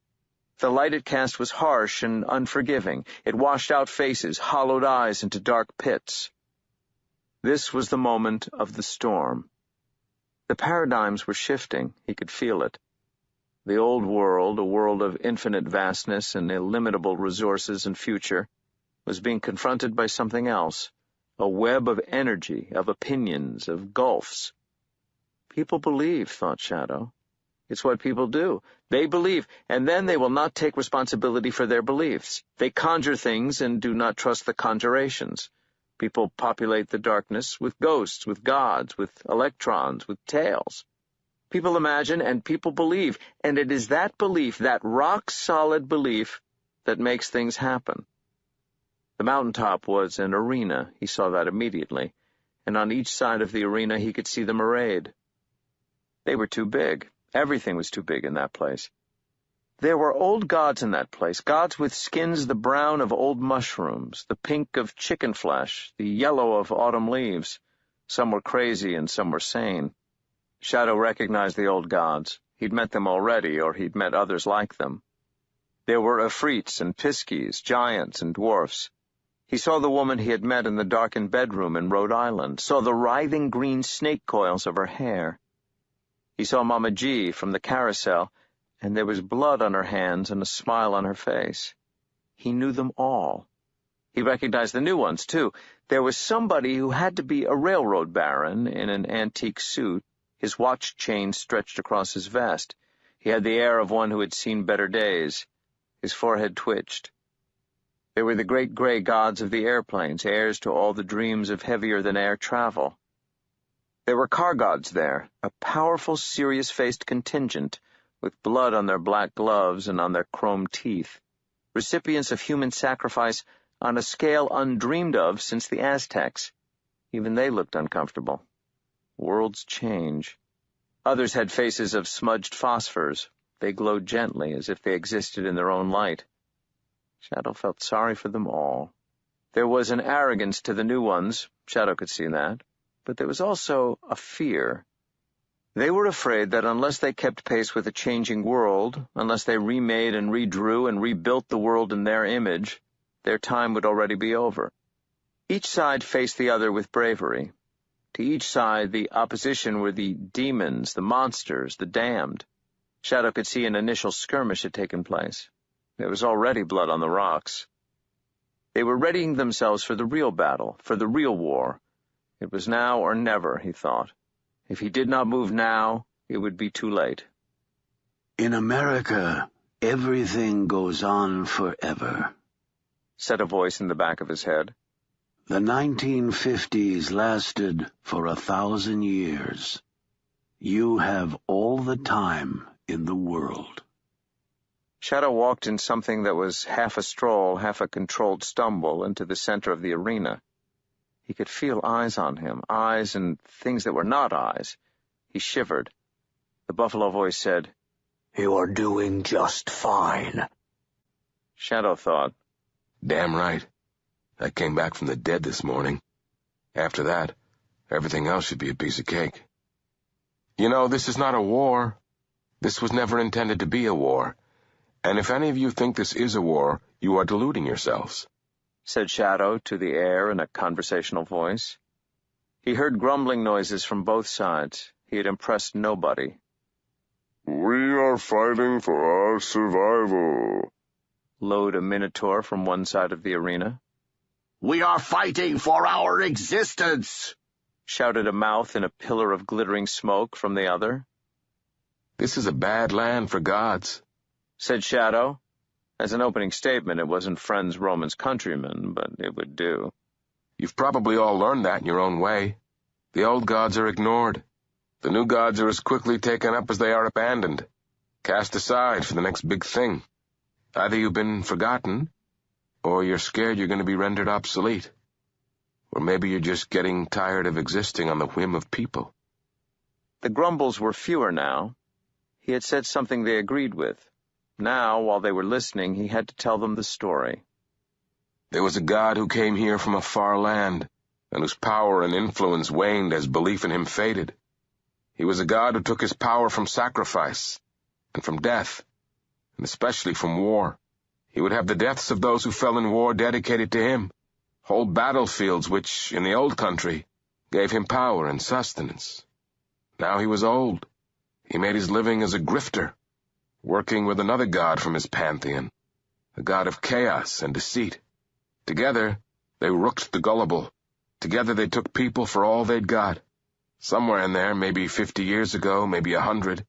The light it cast was harsh and unforgiving. It washed out faces, hollowed eyes into dark pits. This was the moment of the storm. The paradigms were shifting. He could feel it. The old world, a world of infinite vastness and illimitable resources and future, was being confronted by something else, a web of energy, of opinions, of gulfs. People believe, thought Shadow. It's what people do. They believe, and then they will not take responsibility for their beliefs. They conjure things and do not trust the conjurations. People populate the darkness with ghosts, with gods, with electrons, with tales. People imagine and people believe, and it is that belief, that rock-solid belief, that makes things happen. The mountaintop was an arena, he saw that immediately, and on each side of the arena he could see the parade. They were too big. Everything was too big in that place. There were old gods in that place, gods with skins the brown of old mushrooms, the pink of chicken flesh, the yellow of autumn leaves. Some were crazy and some were sane. Shadow recognized the old gods. He'd met them already, or he'd met others like them. There were Afrits and Piskies, giants and dwarfs. He saw the woman he had met in the darkened bedroom in Rhode Island, saw the writhing green snake coils of her hair. He saw Mama G from the carousel, and there was blood on her hands and a smile on her face. He knew them all. He recognized the new ones, too. There was somebody who had to be a railroad baron in an antique suit, his watch chain stretched across his vest. He had the air of one who had seen better days. His forehead twitched. There were the great gray gods of the airplanes, heirs to all the dreams of heavier-than-air travel. There were car gods there, a powerful, serious-faced contingent, with blood on their black gloves and on their chrome teeth, recipients of human sacrifice on a scale undreamed of since the Aztecs. Even they looked uncomfortable. Worlds change. Others had faces of smudged phosphors. They glowed gently, as if they existed in their own light. Shadow felt sorry for them all. There was an arrogance to the new ones, Shadow could see that, but there was also a fear. They were afraid that unless they kept pace with a changing world, unless they remade and redrew and rebuilt the world in their image, their time would already be over. Each side faced the other with bravery. To each side, the opposition were the demons, the monsters, the damned. Shadow could see an initial skirmish had taken place. There was already blood on the rocks. They were readying themselves for the real battle, for the real war. It was now or never, he thought. If he did not move now, it would be too late. In America, everything goes on forever, said a voice in the back of his head. The 1950s lasted for 1,000 years. You have all the time in the world. Shadow walked in something that was half a stroll, half a controlled stumble into the center of the arena. He could feel eyes on him, eyes and things that were not eyes. He shivered. The buffalo voice said, "You are doing just fine." Shadow thought, "Damn right. I came back from the dead this morning. After that, everything else should be a piece of cake. You know, this is not a war. This was never intended to be a war. And if any of you think this is a war, you are deluding yourselves," said Shadow to the air in a conversational voice. He heard grumbling noises from both sides. He had impressed nobody. "We are fighting for our survival," lowed a minotaur from one side of the arena. "We are fighting for our existence," shouted a mouth in a pillar of glittering smoke from the other. "This is a bad land for gods," said Shadow. As an opening statement, it wasn't friends, Romans, countrymen, but it would do. "You've probably all learned that in your own way. The old gods are ignored. The new gods are as quickly taken up as they are abandoned, cast aside for the next big thing. Either you've been forgotten, or you're scared you're going to be rendered obsolete. Or maybe you're just getting tired of existing on the whim of people." The grumbles were fewer now. He had said something they agreed with. Now, while they were listening, he had to tell them the story. "There was a god who came here from a far land, and whose power and influence waned as belief in him faded. He was a god who took his power from sacrifice, and from death, and especially from war. He would have the deaths of those who fell in war dedicated to him, whole battlefields which, in the old country, gave him power and sustenance. Now he was old. He made his living as a grifter, working with another god from his pantheon, a god of chaos and deceit. Together, they rooked the gullible. Together they took people for all they'd got. Somewhere in there, maybe 50 years ago, maybe 100,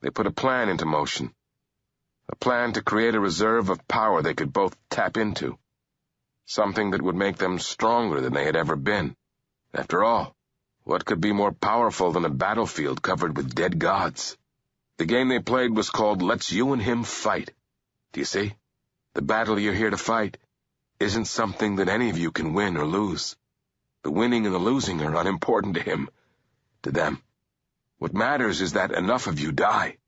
they put a plan into motion. A plan to create a reserve of power they could both tap into. Something that would make them stronger than they had ever been. After all, what could be more powerful than a battlefield covered with dead gods? The game they played was called Let's You and Him Fight. Do you see? The battle you're here to fight isn't something that any of you can win or lose. The winning and the losing are unimportant to him, to them. What matters is that enough of you die.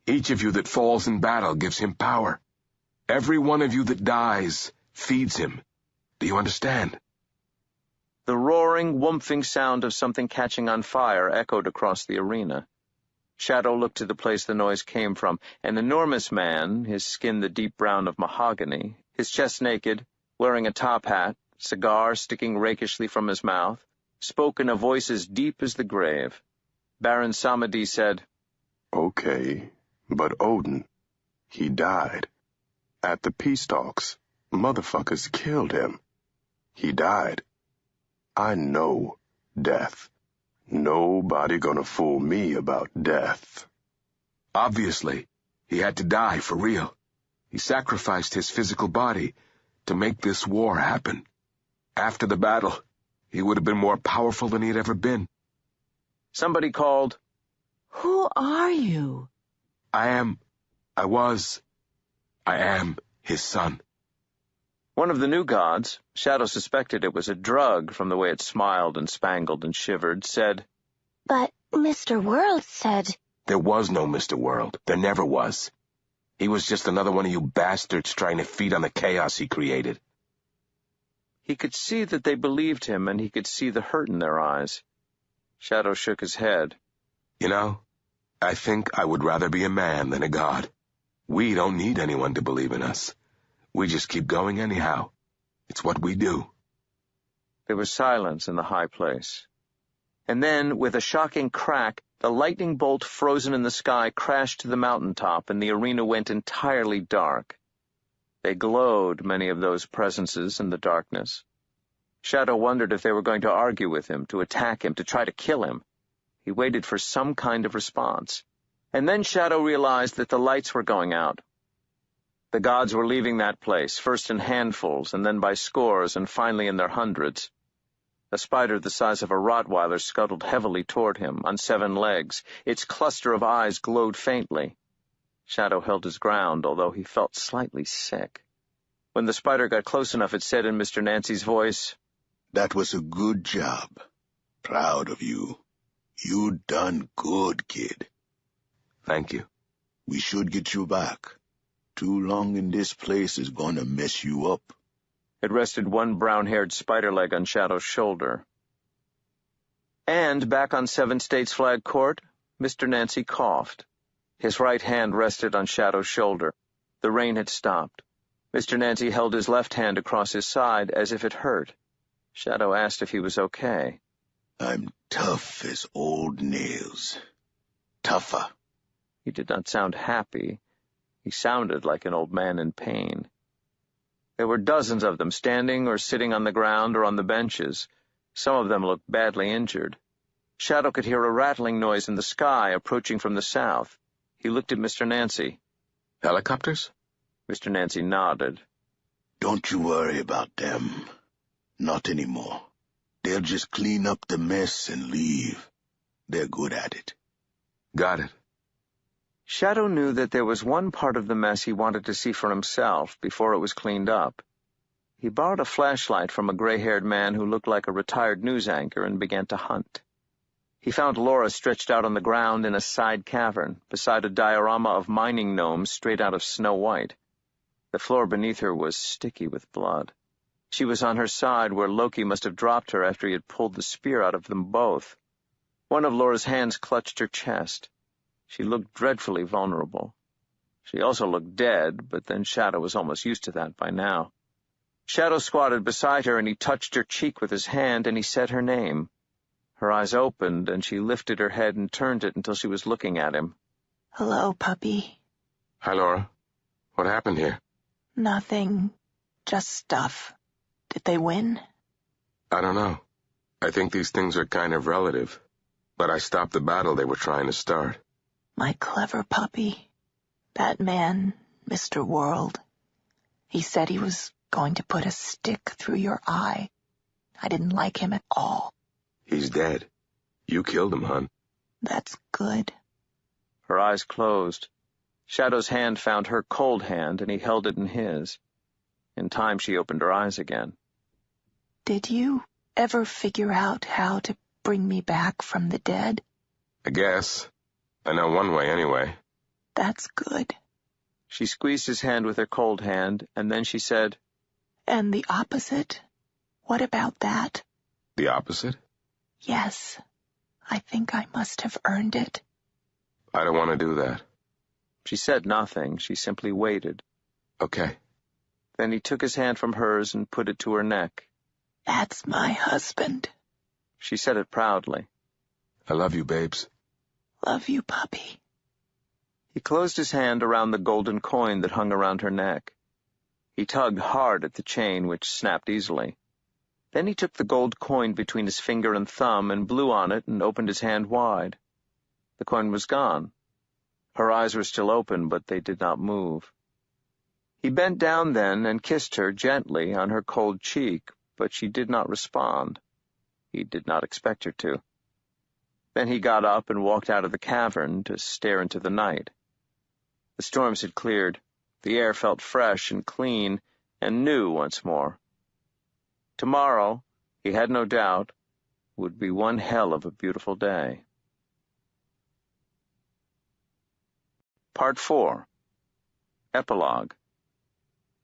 Each of you that falls in battle gives him power. Every one of you that dies feeds him. Do you understand? The roaring, whoomphing sound of something catching on fire echoed across the arena. Shadow looked to the place the noise came from. An enormous man, his skin the deep brown of mahogany, his chest naked, wearing a top hat, cigar sticking rakishly from his mouth, spoke in a voice as deep as the grave. Baron Samedi said, "Okay, but Odin, he died. At the peace talks, motherfuckers killed him. He died. I know death. Nobody gonna fool me about death." Obviously, he had to die for real. He sacrificed his physical body to make this war happen. After the battle, he would have been more powerful than he had ever been. Somebody called, "Who are you?" I am his son." One of the new gods, Shadow suspected it was a drug from the way it smiled and spangled and shivered, said, "But Mr. World said—" "There was no Mr. World. There never was. He was just another one of you bastards trying to feed on the chaos he created." He could see that they believed him, and he could see the hurt in their eyes. Shadow shook his head. "You know, I think I would rather be a man than a god. We don't need anyone to believe in us. We just keep going anyhow. It's what we do." There was silence in the high place. and then, with a shocking crack, the lightning bolt frozen in the sky crashed to the mountaintop, and the arena went entirely dark. They glowed, many of those presences, in the darkness. Shadow wondered if they were going to argue with him, to attack him, to try to kill him. He waited for some kind of response. And then Shadow realized that the lights were going out. The gods were leaving that place, first in handfuls, and then by scores, and finally in their hundreds. A spider the size of a Rottweiler scuttled heavily toward him, on 7 legs. Its cluster of eyes glowed faintly. Shadow held his ground, although he felt slightly sick. When the spider got close enough, it said in Mr. Nancy's voice, "That was a good job. Proud of you. You done good, kid." Thank you. "We should get you back. Too long in this place is going to mess you up." It rested one brown-haired spider leg on Shadow's shoulder. And back on 7 States Flag Court, Mr. Nancy coughed. His right hand rested on Shadow's shoulder. The rain had stopped. Mr. Nancy held his left hand across his side as if it hurt. Shadow asked if he was okay. "I'm tough as old nails. Tougher." He did not sound happy. He sounded like an old man in pain. There were dozens of them, standing or sitting on the ground or on the benches. Some of them looked badly injured. Shadow could hear a rattling noise in the sky approaching from the south. He looked at Mr. Nancy. Helicopters? Mr. Nancy nodded. "Don't you worry about them. Not anymore. They'll just clean up the mess and leave. They're good at it." Got it. Shadow knew that there was one part of the mess he wanted to see for himself before it was cleaned up. He borrowed a flashlight from a gray-haired man who looked like a retired news anchor and began to hunt. He found Laura stretched out on the ground in a side cavern, beside a diorama of mining gnomes straight out of Snow White. The floor beneath her was sticky with blood. She was on her side where Loki must have dropped her after he had pulled the spear out of them both. One of Laura's hands clutched her chest. She looked dreadfully vulnerable. She also looked dead, but then Shadow was almost used to that by now. Shadow squatted beside her, and he touched her cheek with his hand, and he said her name. Her eyes opened, and she lifted her head and turned it until she was looking at him. "Hello, puppy." Hi, Laura. What happened here? "Nothing. Just stuff. Did they win?" I don't know. I think these things are kind of relative. But I stopped the battle they were trying to start. My clever puppy. That man, Mr. World. He said he was going to put a stick through your eye. I didn't like him at all. He's dead. You killed him, hon. That's good. Her eyes closed. Shadow's hand found her cold hand, and he held it in his. In time, she opened her eyes again. Did you ever figure out how to bring me back from the dead? I guess. I know one way, anyway. That's good. She squeezed his hand with her cold hand, and then she said, And the opposite? What about that? The opposite? Yes. I think I must have earned it. I don't want to do that. She said nothing. She simply waited. Okay. Then he took his hand from hers and put it to her neck. That's my husband. She said it proudly. I love you, babes. Love you, puppy. He closed his hand around the golden coin that hung around her neck. He tugged hard at the chain, which snapped easily. Then he took the gold coin between his finger and thumb and blew on it and opened his hand wide. The coin was gone. Her eyes were still open, but they did not move. He bent down then and kissed her gently on her cold cheek, but she did not respond. He did not expect her to. Then he got up and walked out of the cavern to stare into the night. The storms had cleared. The air felt fresh and clean and new once more. Tomorrow, he had no doubt, would be one hell of a beautiful day. Part 4. Epilogue.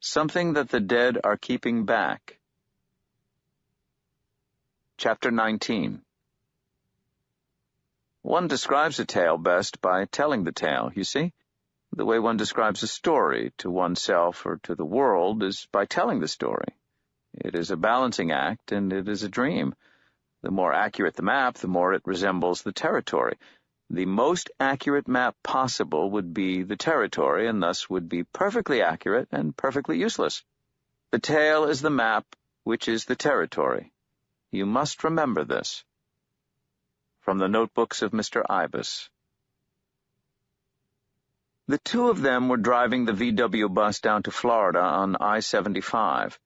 Something that the dead are keeping back. Chapter 19. One describes a tale best by telling the tale, you see. The way one describes a story to oneself or to the world is by telling the story. It is a balancing act, and it is a dream. The more accurate the map, the more it resembles the territory. The most accurate map possible would be the territory, and thus would be perfectly accurate and perfectly useless. The tail is the map, which is the territory. You must remember this. From the notebooks of Mr. Ibis. The two of them were driving the VW bus down to Florida on I-75.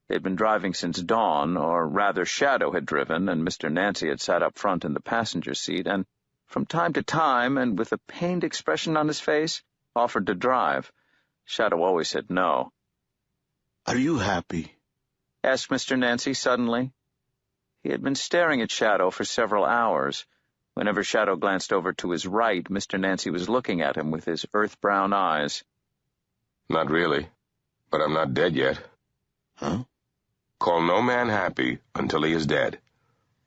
They'd been driving since dawn, or rather Shadow had driven, and Mr. Nancy had sat up front in the passenger seat, and from time to time, and with a pained expression on his face, offered to drive. Shadow always said no. "Are you happy?" asked Mr. Nancy suddenly. He had been staring at Shadow for several hours. Whenever Shadow glanced over to his right, Mr. Nancy was looking at him with his earth-brown eyes. Not really, but I'm not dead yet. Huh? Call no man happy until he is dead.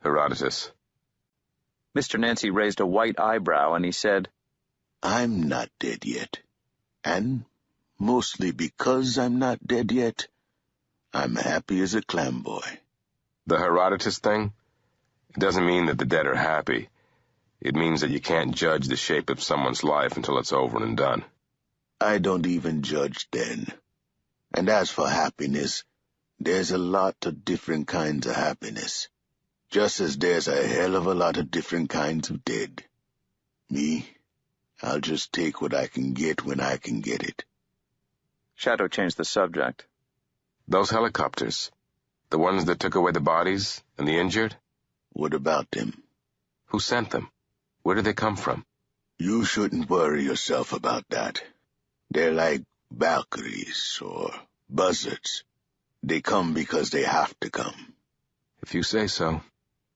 Herodotus. Mr. Nancy raised a white eyebrow, and he said, "I'm not dead yet. And mostly because I'm not dead yet, I'm happy as a clam boy." The Herodotus thing? It doesn't mean that the dead are happy. It means that you can't judge the shape of someone's life until it's over and done. I don't even judge then. And as for happiness, there's a lot of different kinds of happiness. Just as there's a hell of a lot of different kinds of dead. Me, I'll just take what I can get when I can get it. Shadow changed the subject. Those helicopters, the ones that took away the bodies and the injured? What about them? Who sent them? Where did they come from? You shouldn't worry yourself about that. They're like Valkyries or buzzards. They come because they have to come. If you say so.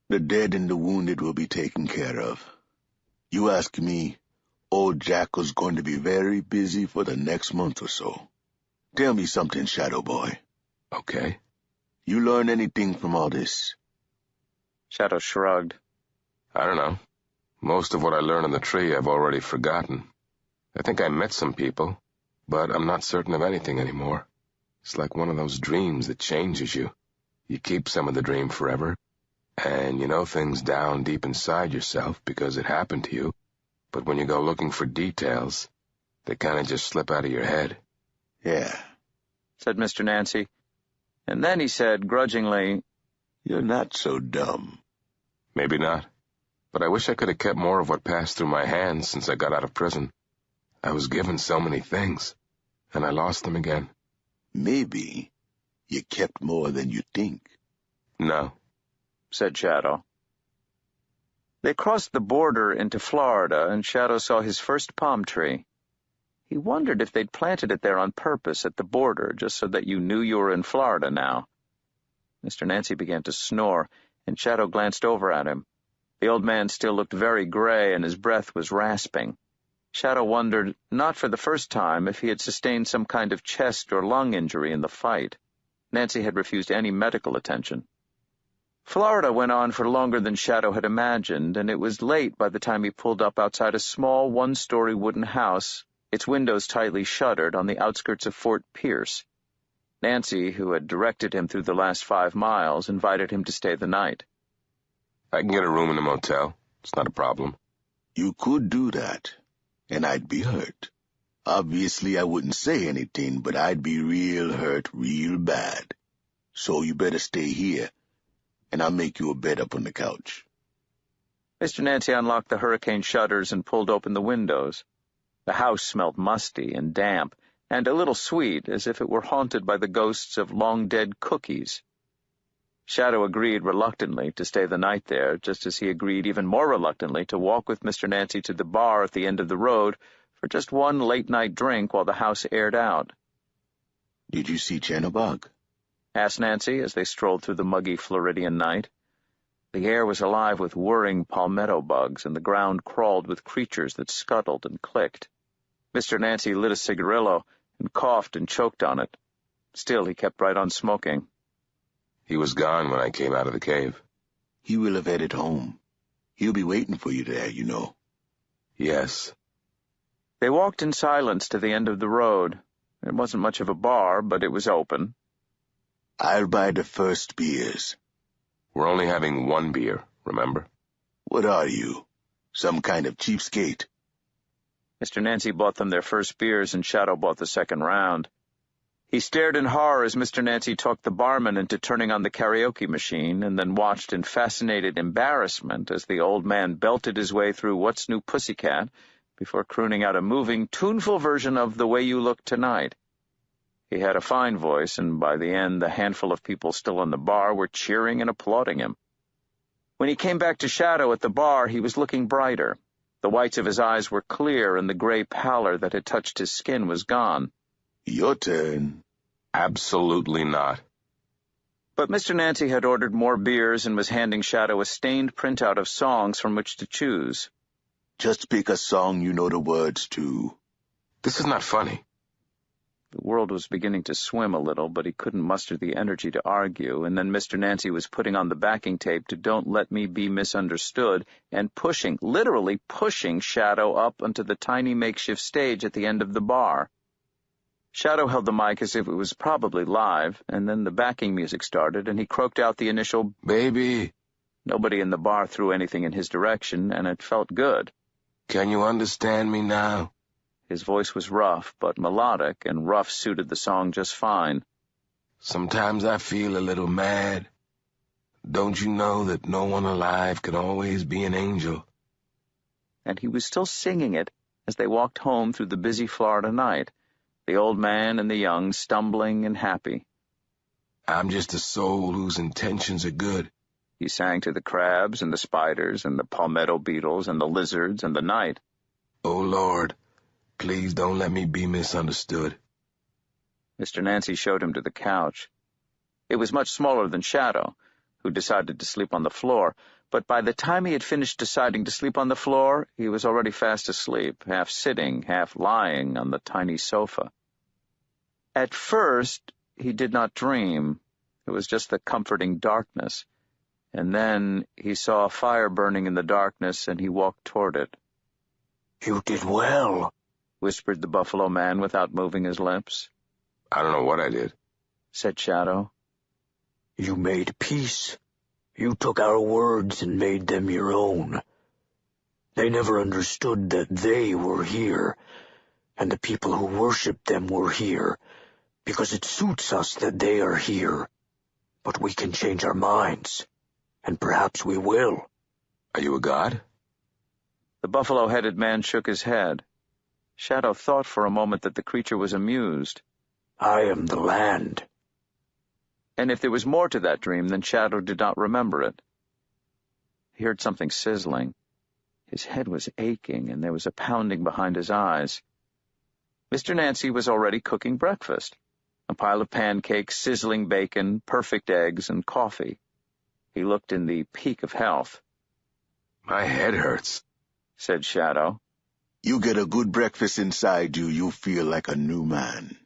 The dead and the wounded will be taken care of. You ask me, old Jackal's going to be very busy for the next month or so. Tell me something, Shadow Boy. Okay. You learn anything from all this? Shadow shrugged. I don't know. Most of what I learned in the tree I've already forgotten. I think I met some people, but I'm not certain of anything anymore. It's like one of those dreams that changes you. You keep some of the dream forever, and you know things down deep inside yourself because it happened to you, but when you go looking for details, they kind of just slip out of your head. Yeah, said Mr. Nancy. And then he said, grudgingly, "You're not so dumb." Maybe not, but I wish I could have kept more of what passed through my hands since I got out of prison. I was given so many things, and I lost them again. Maybe you kept more than you think. No, said Shadow. They crossed the border into Florida, and Shadow saw his first palm tree. He wondered if they'd planted it there on purpose at the border, just so that you knew you were in Florida now. Mr. Nancy began to snore, and Shadow glanced over at him. The old man still looked very gray, and his breath was rasping. Shadow wondered, not for the first time, if he had sustained some kind of chest or lung injury in the fight. Nancy had refused any medical attention. Florida went on for longer than Shadow had imagined, and it was late by the time he pulled up outside a small one-story wooden house, its windows tightly shuttered, on the outskirts of Fort Pierce. Nancy, who had directed him through the last 5 miles, invited him to stay the night. I can get a room in a motel. It's not a problem. You could do that, and I'd be hurt. Obviously, I wouldn't say anything, but I'd be real hurt real bad. So you better stay here, and I'll make you a bed up on the couch. Mr. Nancy unlocked the hurricane shutters and pulled open the windows. The house smelled musty and damp, and a little sweet, as if it were haunted by the ghosts of long-dead cookies. Shadow agreed reluctantly to stay the night there, just as he agreed even more reluctantly to walk with Mr. Nancy to the bar at the end of the road for just one late-night drink while the house aired out. "Did you see Chenobog?" asked Nancy as they strolled through the muggy Floridian night. The air was alive with whirring palmetto bugs, and the ground crawled with creatures that scuttled and clicked. Mr. Nancy lit a cigarillo and coughed and choked on it. Still, he kept right on smoking. He was gone when I came out of the cave. He will have headed home. He'll be waiting for you there, you know. Yes. They walked in silence to the end of the road. It wasn't much of a bar, but it was open. "I'll buy the first beers." We're only having one beer, remember? What are you? Some kind of cheapskate? Mr. Nancy bought them their first beers, and Shadow bought the second round. He stared in horror as Mr. Nancy talked the barman into turning on the karaoke machine, and then watched in fascinated embarrassment as the old man belted his way through What's New Pussycat before crooning out a moving, tuneful version of The Way You Look Tonight. He had a fine voice, and by the end the handful of people still in the bar were cheering and applauding him. When he came back to Shadow at the bar, he was looking brighter. The whites of his eyes were clear, and the gray pallor that had touched his skin was gone. Your turn. Absolutely not. But Mr. Nancy had ordered more beers and was handing Shadow a stained printout of songs from which to choose. Just pick a song you know the words to. This is not funny. The world was beginning to swim a little, but he couldn't muster the energy to argue, and then Mr. Nancy was putting on the backing tape to Don't Let Me Be Misunderstood and pushing, literally pushing Shadow up onto the tiny makeshift stage at the end of the bar. Shadow held the mic as if it was probably live, and then the backing music started, and he croaked out the initial, "Baby." Nobody in the bar threw anything in his direction, and it felt good. "Can you understand me now?" His voice was rough, but melodic, and rough suited the song just fine. "Sometimes I feel a little mad. Don't you know that no one alive can always be an angel?" And he was still singing it as they walked home through the busy Florida night, the old man and the young stumbling and happy. "I'm just a soul whose intentions are good," he sang to the crabs and the spiders and the palmetto beetles and the lizards and the night. "Oh, Lord, please don't let me be misunderstood." Mr. Nancy showed him to the couch. It was much smaller than Shadow, who decided to sleep on the floor, but by the time he had finished deciding to sleep on the floor, he was already fast asleep, half sitting, half lying on the tiny sofa. At first, he did not dream. It was just the comforting darkness. And then he saw a fire burning in the darkness, and he walked toward it. "You did well," whispered the buffalo man without moving his lips. "I don't know what I did," said Shadow. "You made peace. You took our words and made them your own. They never understood that they were here, and the people who worshipped them were here, because it suits us that they are here. But we can change our minds, and perhaps we will." "Are you a god?" The buffalo-headed man shook his head. Shadow thought for a moment that the creature was amused. "I am the land." And if there was more to that dream, then Shadow did not remember it. He heard something sizzling. His head was aching, and there was a pounding behind his eyes. Mr. Nancy was already cooking breakfast. A pile of pancakes, sizzling bacon, perfect eggs, and coffee. He looked in the peak of health. "My head hurts," said Shadow. You get a good breakfast inside you, you feel like a new man.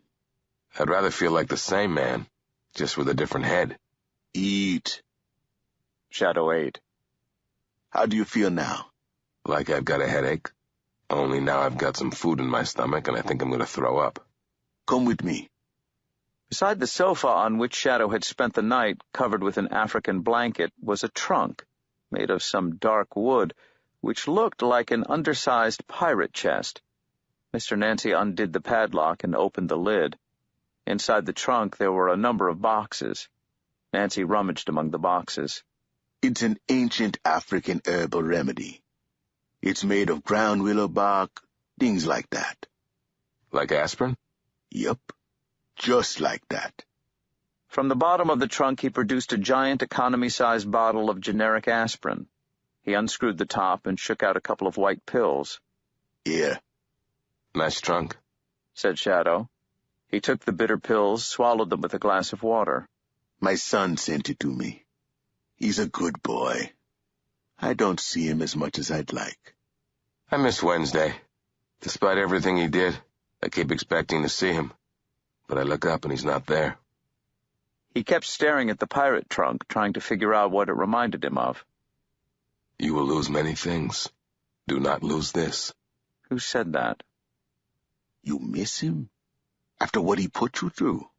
"I'd rather feel like the same man, just with a different head." Eat. Shadow ate. How do you feel now? "Like I've got a headache, only now I've got some food in my stomach and I think I'm going to throw up." "Come with me." Beside the sofa on which Shadow had spent the night, covered with an African blanket, was a trunk, made of some dark wood, which looked like an undersized pirate chest. Mr. Nancy undid the padlock and opened the lid. Inside the trunk there were a number of boxes. Nancy rummaged among the boxes. It's an ancient African herbal remedy. It's made of ground willow bark, things like that. "Like aspirin?" Yup, just like that. From the bottom of the trunk he produced a giant economy-sized bottle of generic aspirin. He unscrewed the top and shook out a couple of white pills. "Here." "Nice trunk," said Shadow. He took the bitter pills, swallowed them with a glass of water. "My son sent it to me. He's a good boy. I don't see him as much as I'd like." "I miss Wednesday. Despite everything he did, I keep expecting to see him. But I look up and he's not there." He kept staring at the pirate trunk, trying to figure out what it reminded him of. "You will lose many things. Do not lose this." Who said that? You miss him? After what he put you through?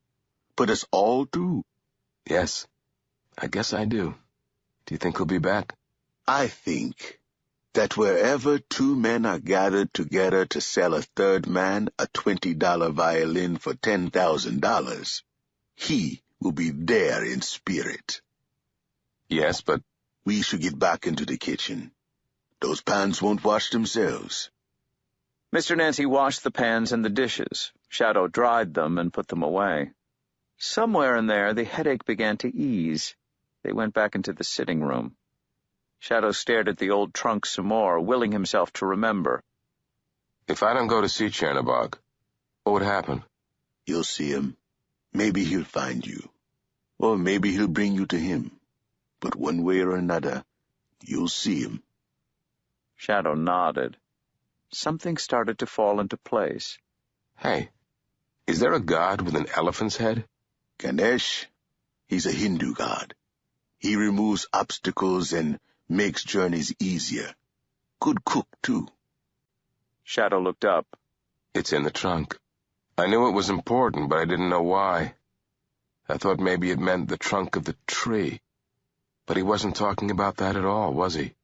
Put us all through? "Yes, I guess I do." Do you think he'll be back? I think that wherever two men are gathered together to sell a third man a $20 violin for $10,000, he will be there in spirit. Yes, but... We should get back into the kitchen. Those pans won't wash themselves. Mr. Nancy washed the pans and the dishes. Shadow dried them and put them away. Somewhere in there, the headache began to ease. They went back into the sitting room. Shadow stared at the old trunk some more, willing himself to remember. If I don't go to see Chernobog, what would happen? You'll see him. Maybe he'll find you. Or maybe he'll bring you to him. But one way or another, you'll see him. Shadow nodded. Something started to fall into place. Hey, is there a god with an elephant's head? Ganesh. He's a Hindu god. He removes obstacles and makes journeys easier. Good cook, too. Shadow looked up. It's in the trunk. I knew it was important, but I didn't know why. I thought maybe it meant the trunk of the tree. But he wasn't talking about that at all, was he?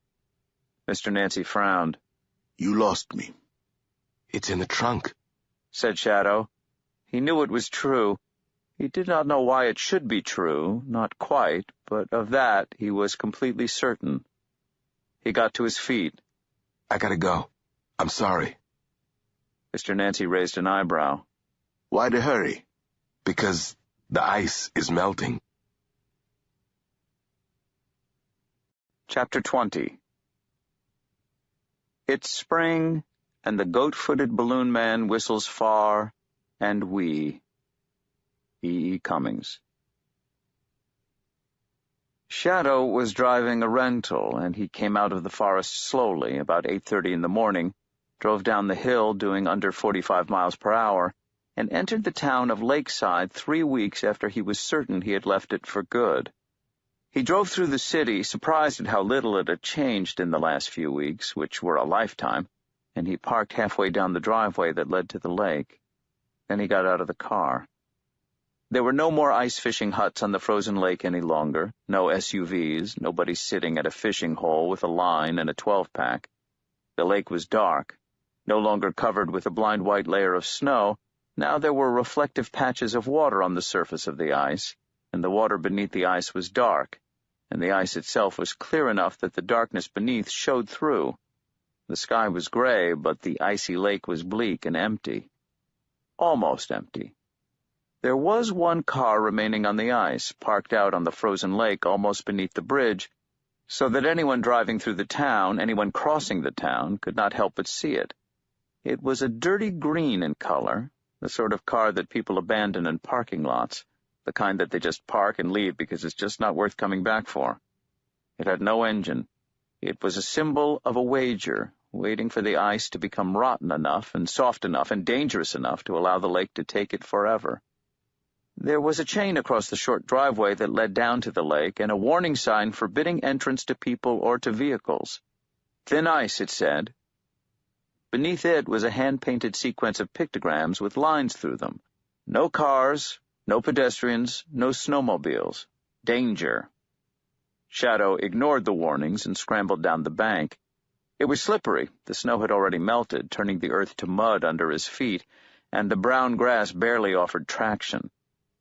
Mr. Nancy frowned. You lost me. It's in the trunk, said Shadow. He knew it was true. He did not know why it should be true, not quite, but of that he was completely certain. He got to his feet. I gotta go. I'm sorry. Mr. Nancy raised an eyebrow. Why the hurry? Because the ice is melting. Chapter 20. It's spring, and the goat-footed balloon man whistles far, and we. E. E. Cummings. Shadow was driving a rental, and he came out of the forest slowly, about 8:30 in the morning, drove down the hill doing under 45 miles per hour, and entered the town of Lakeside 3 weeks after he was certain he had left it for good. He drove through the city, surprised at how little it had changed in the last few weeks, which were a lifetime, and he parked halfway down the driveway that led to the lake. Then he got out of the car. There were no more ice-fishing huts on the frozen lake any longer, no SUVs, nobody sitting at a fishing hole with a line and a 12-pack. The lake was dark, no longer covered with a blind white layer of snow. Now there were reflective patches of water on the surface of the ice, and the water beneath the ice was dark, and the ice itself was clear enough that the darkness beneath showed through. The sky was gray, but the icy lake was bleak and empty. Almost empty. There was one car remaining on the ice, parked out on the frozen lake almost beneath the bridge, so that anyone driving through the town, anyone crossing the town, could not help but see it. It was a dirty green in color, the sort of car that people abandon in parking lots, the kind that they just park and leave because it's just not worth coming back for. It had no engine. It was a symbol of a wager, waiting for the ice to become rotten enough and soft enough and dangerous enough to allow the lake to take it forever. There was a chain across the short driveway that led down to the lake and a warning sign forbidding entrance to people or to vehicles. Thin ice, it said. Beneath it was a hand-painted sequence of pictograms with lines through them. No cars, no pedestrians, no snowmobiles. Danger. Shadow ignored the warnings and scrambled down the bank. It was slippery. The snow had already melted, turning the earth to mud under his feet, and the brown grass barely offered traction.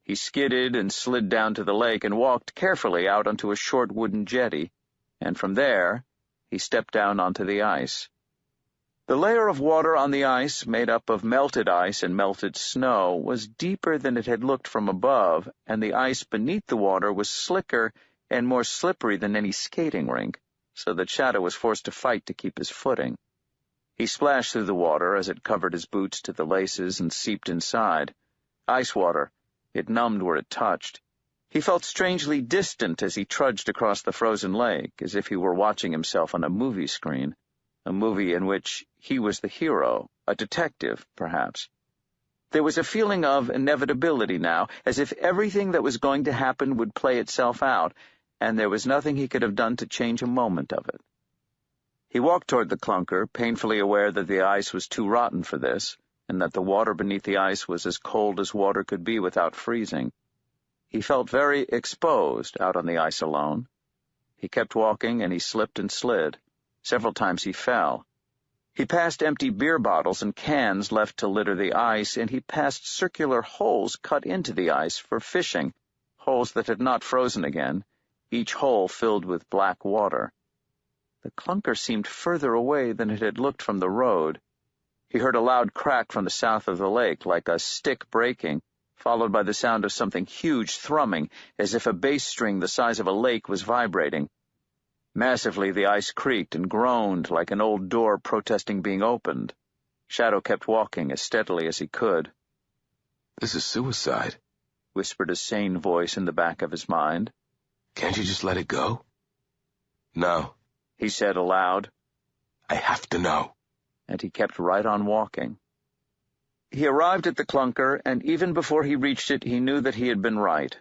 He skidded and slid down to the lake and walked carefully out onto a short wooden jetty, and from there he stepped down onto the ice. The layer of water on the ice, made up of melted ice and melted snow, was deeper than it had looked from above, and the ice beneath the water was slicker and more slippery than any skating rink, so that Shadow was forced to fight to keep his footing. He splashed through the water as it covered his boots to the laces and seeped inside. Ice water. It numbed where it touched. He felt strangely distant as he trudged across the frozen lake, as if he were watching himself on a movie screen, a movie in which he was the hero, a detective, perhaps. There was a feeling of inevitability now, as if everything that was going to happen would play itself out, and there was nothing he could have done to change a moment of it. He walked toward the clunker, painfully aware that the ice was too rotten for this, and that the water beneath the ice was as cold as water could be without freezing. He felt very exposed out on the ice alone. He kept walking, and he slipped and slid. Several times he fell. He passed empty beer bottles and cans left to litter the ice, and he passed circular holes cut into the ice for fishing, holes that had not frozen again, each hole filled with black water. The clunker seemed further away than it had looked from the road. He heard a loud crack from the south of the lake, like a stick breaking, followed by the sound of something huge thrumming, as if a bass string the size of a lake was vibrating. Massively, the ice creaked and groaned like an old door protesting being opened. Shadow kept walking as steadily as he could. "This is suicide," whispered a sane voice in the back of his mind. "Can't you just let it go?" "No," he said aloud. "I have to know." And he kept right on walking. He arrived at the clunker, and even before he reached it, he knew that he had been right.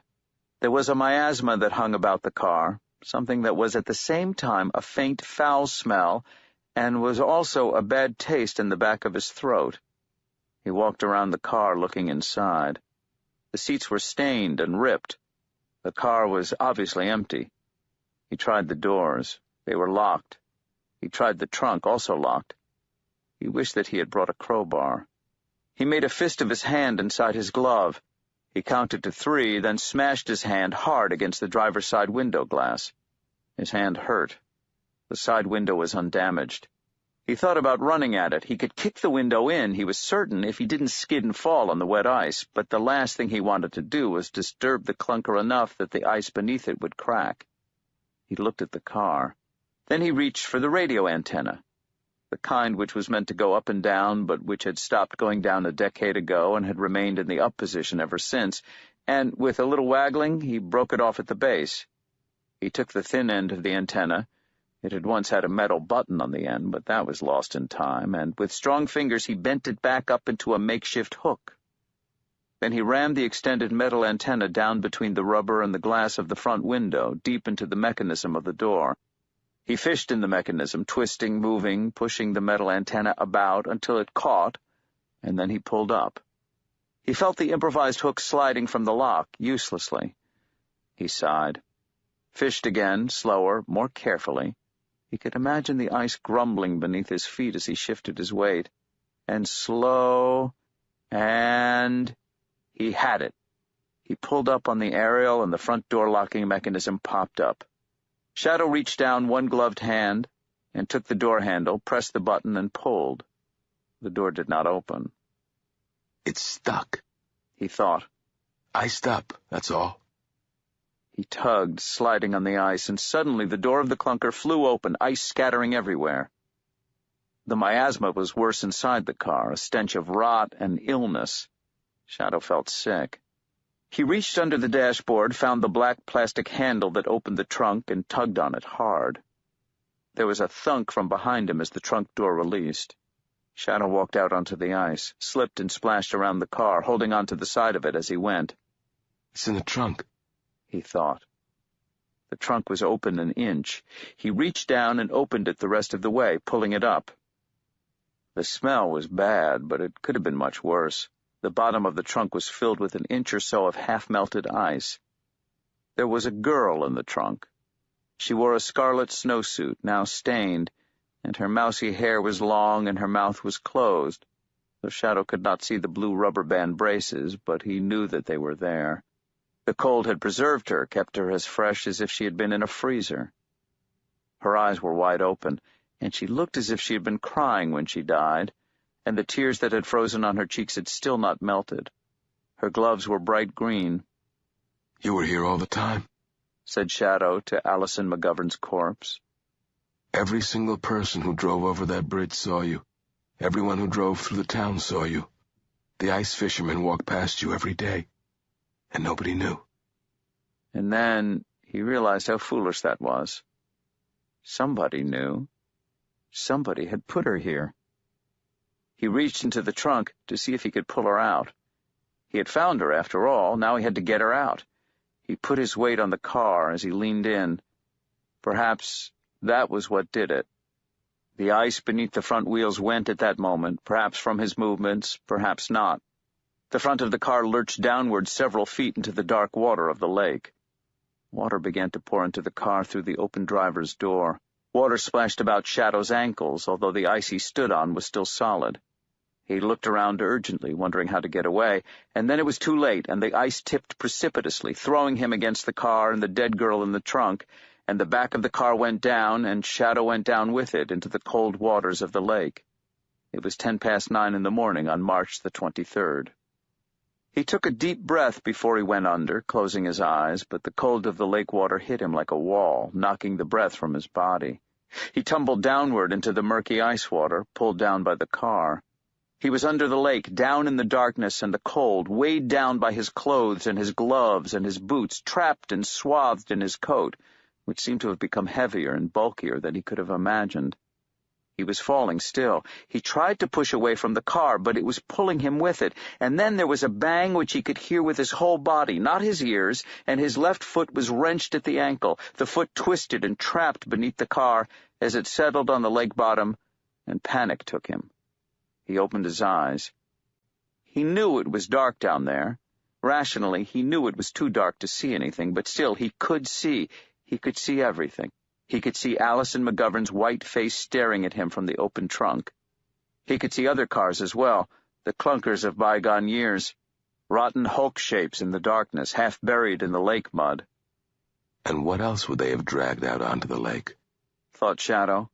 There was a miasma that hung about the car, something that was at the same time a faint foul smell, and was also a bad taste in the back of his throat. He walked around the car looking inside. The seats were stained and ripped. The car was obviously empty. He tried the doors. They were locked. He tried the trunk, also locked. He wished that he had brought a crowbar. He made a fist of his hand inside his glove. He counted to 3, then smashed his hand hard against the driver's side window glass. His hand hurt. The side window was undamaged. He thought about running at it. He could kick the window in, he was certain, if he didn't skid and fall on the wet ice, but the last thing he wanted to do was disturb the clunker enough that the ice beneath it would crack. He looked at the car. Then he reached for the radio antenna, the kind which was meant to go up and down, but which had stopped going down a decade ago and had remained in the up position ever since, and with a little waggling, he broke it off at the base. He took the thin end of the antenna. It had once had a metal button on the end, but that was lost in time, and with strong fingers he bent it back up into a makeshift hook. Then he rammed the extended metal antenna down between the rubber and the glass of the front window, deep into the mechanism of the door. He fished in the mechanism, twisting, moving, pushing the metal antenna about until it caught, and then he pulled up. He felt the improvised hook sliding from the lock, uselessly. He sighed. Fished again, slower, more carefully. He could imagine the ice grumbling beneath his feet as he shifted his weight. And slow, and he had it. He pulled up on the aerial, and the front door locking mechanism popped up. Shadow reached down one gloved hand and took the door handle, pressed the button, and pulled. The door did not open. "It's stuck," he thought. "Iced up, that's all." He tugged, sliding on the ice, and suddenly the door of the clunker flew open, ice scattering everywhere. The miasma was worse inside the car, a stench of rot and illness. Shadow felt sick. He reached under the dashboard, found the black plastic handle that opened the trunk, and tugged on it hard. There was a thunk from behind him as the trunk door released. Shadow walked out onto the ice, slipped and splashed around the car, holding onto the side of it as he went. "It's in the trunk," he thought. The trunk was open an inch. He reached down and opened it the rest of the way, pulling it up. The smell was bad, but it could have been much worse. The bottom of the trunk was filled with an inch or so of half-melted ice. There was a girl in the trunk. She wore a scarlet snowsuit, now stained, and her mousy hair was long and her mouth was closed, though Shadow could not see the blue rubber band braces, but he knew that they were there. The cold had preserved her, kept her as fresh as if she had been in a freezer. Her eyes were wide open, and she looked as if she had been crying when she died, and the tears that had frozen on her cheeks had still not melted. Her gloves were bright green. "You were here all the time," said Shadow to Allison McGovern's corpse. "Every single person who drove over that bridge saw you. Everyone who drove through the town saw you. The ice fishermen walked past you every day, and nobody knew." And then he realized how foolish that was. Somebody knew. Somebody had put her here. He reached into the trunk to see if he could pull her out. He had found her, after all. Now he had to get her out. He put his weight on the car as he leaned in. Perhaps that was what did it. The ice beneath the front wheels went at that moment, perhaps from his movements, perhaps not. The front of the car lurched downward several feet into the dark water of the lake. Water began to pour into the car through the open driver's door. Water splashed about Shadow's ankles, although the ice he stood on was still solid. He looked around urgently, wondering how to get away, and then it was too late, and the ice tipped precipitously, throwing him against the car and the dead girl in the trunk, and the back of the car went down, and Shadow went down with it into the cold waters of the lake. It was 9:10 in the morning on March the 23rd. He took a deep breath before he went under, closing his eyes, but the cold of the lake water hit him like a wall, knocking the breath from his body. He tumbled downward into the murky ice water, pulled down by the car. He was under the lake, down in the darkness and the cold, weighed down by his clothes and his gloves and his boots, trapped and swathed in his coat, which seemed to have become heavier and bulkier than he could have imagined. He was falling still. He tried to push away from the car, but it was pulling him with it, and then there was a bang which he could hear with his whole body, not his ears, and his left foot was wrenched at the ankle, the foot twisted and trapped beneath the car as it settled on the lake bottom, and panic took him. He opened his eyes. He knew it was dark down there. Rationally, he knew it was too dark to see anything, but still, he could see. He could see everything. He could see Allison McGovern's white face staring at him from the open trunk. He could see other cars as well, the clunkers of bygone years, rotten hulk shapes in the darkness, half buried in the lake mud. And what else would they have dragged out onto the lake? Thought Shadow.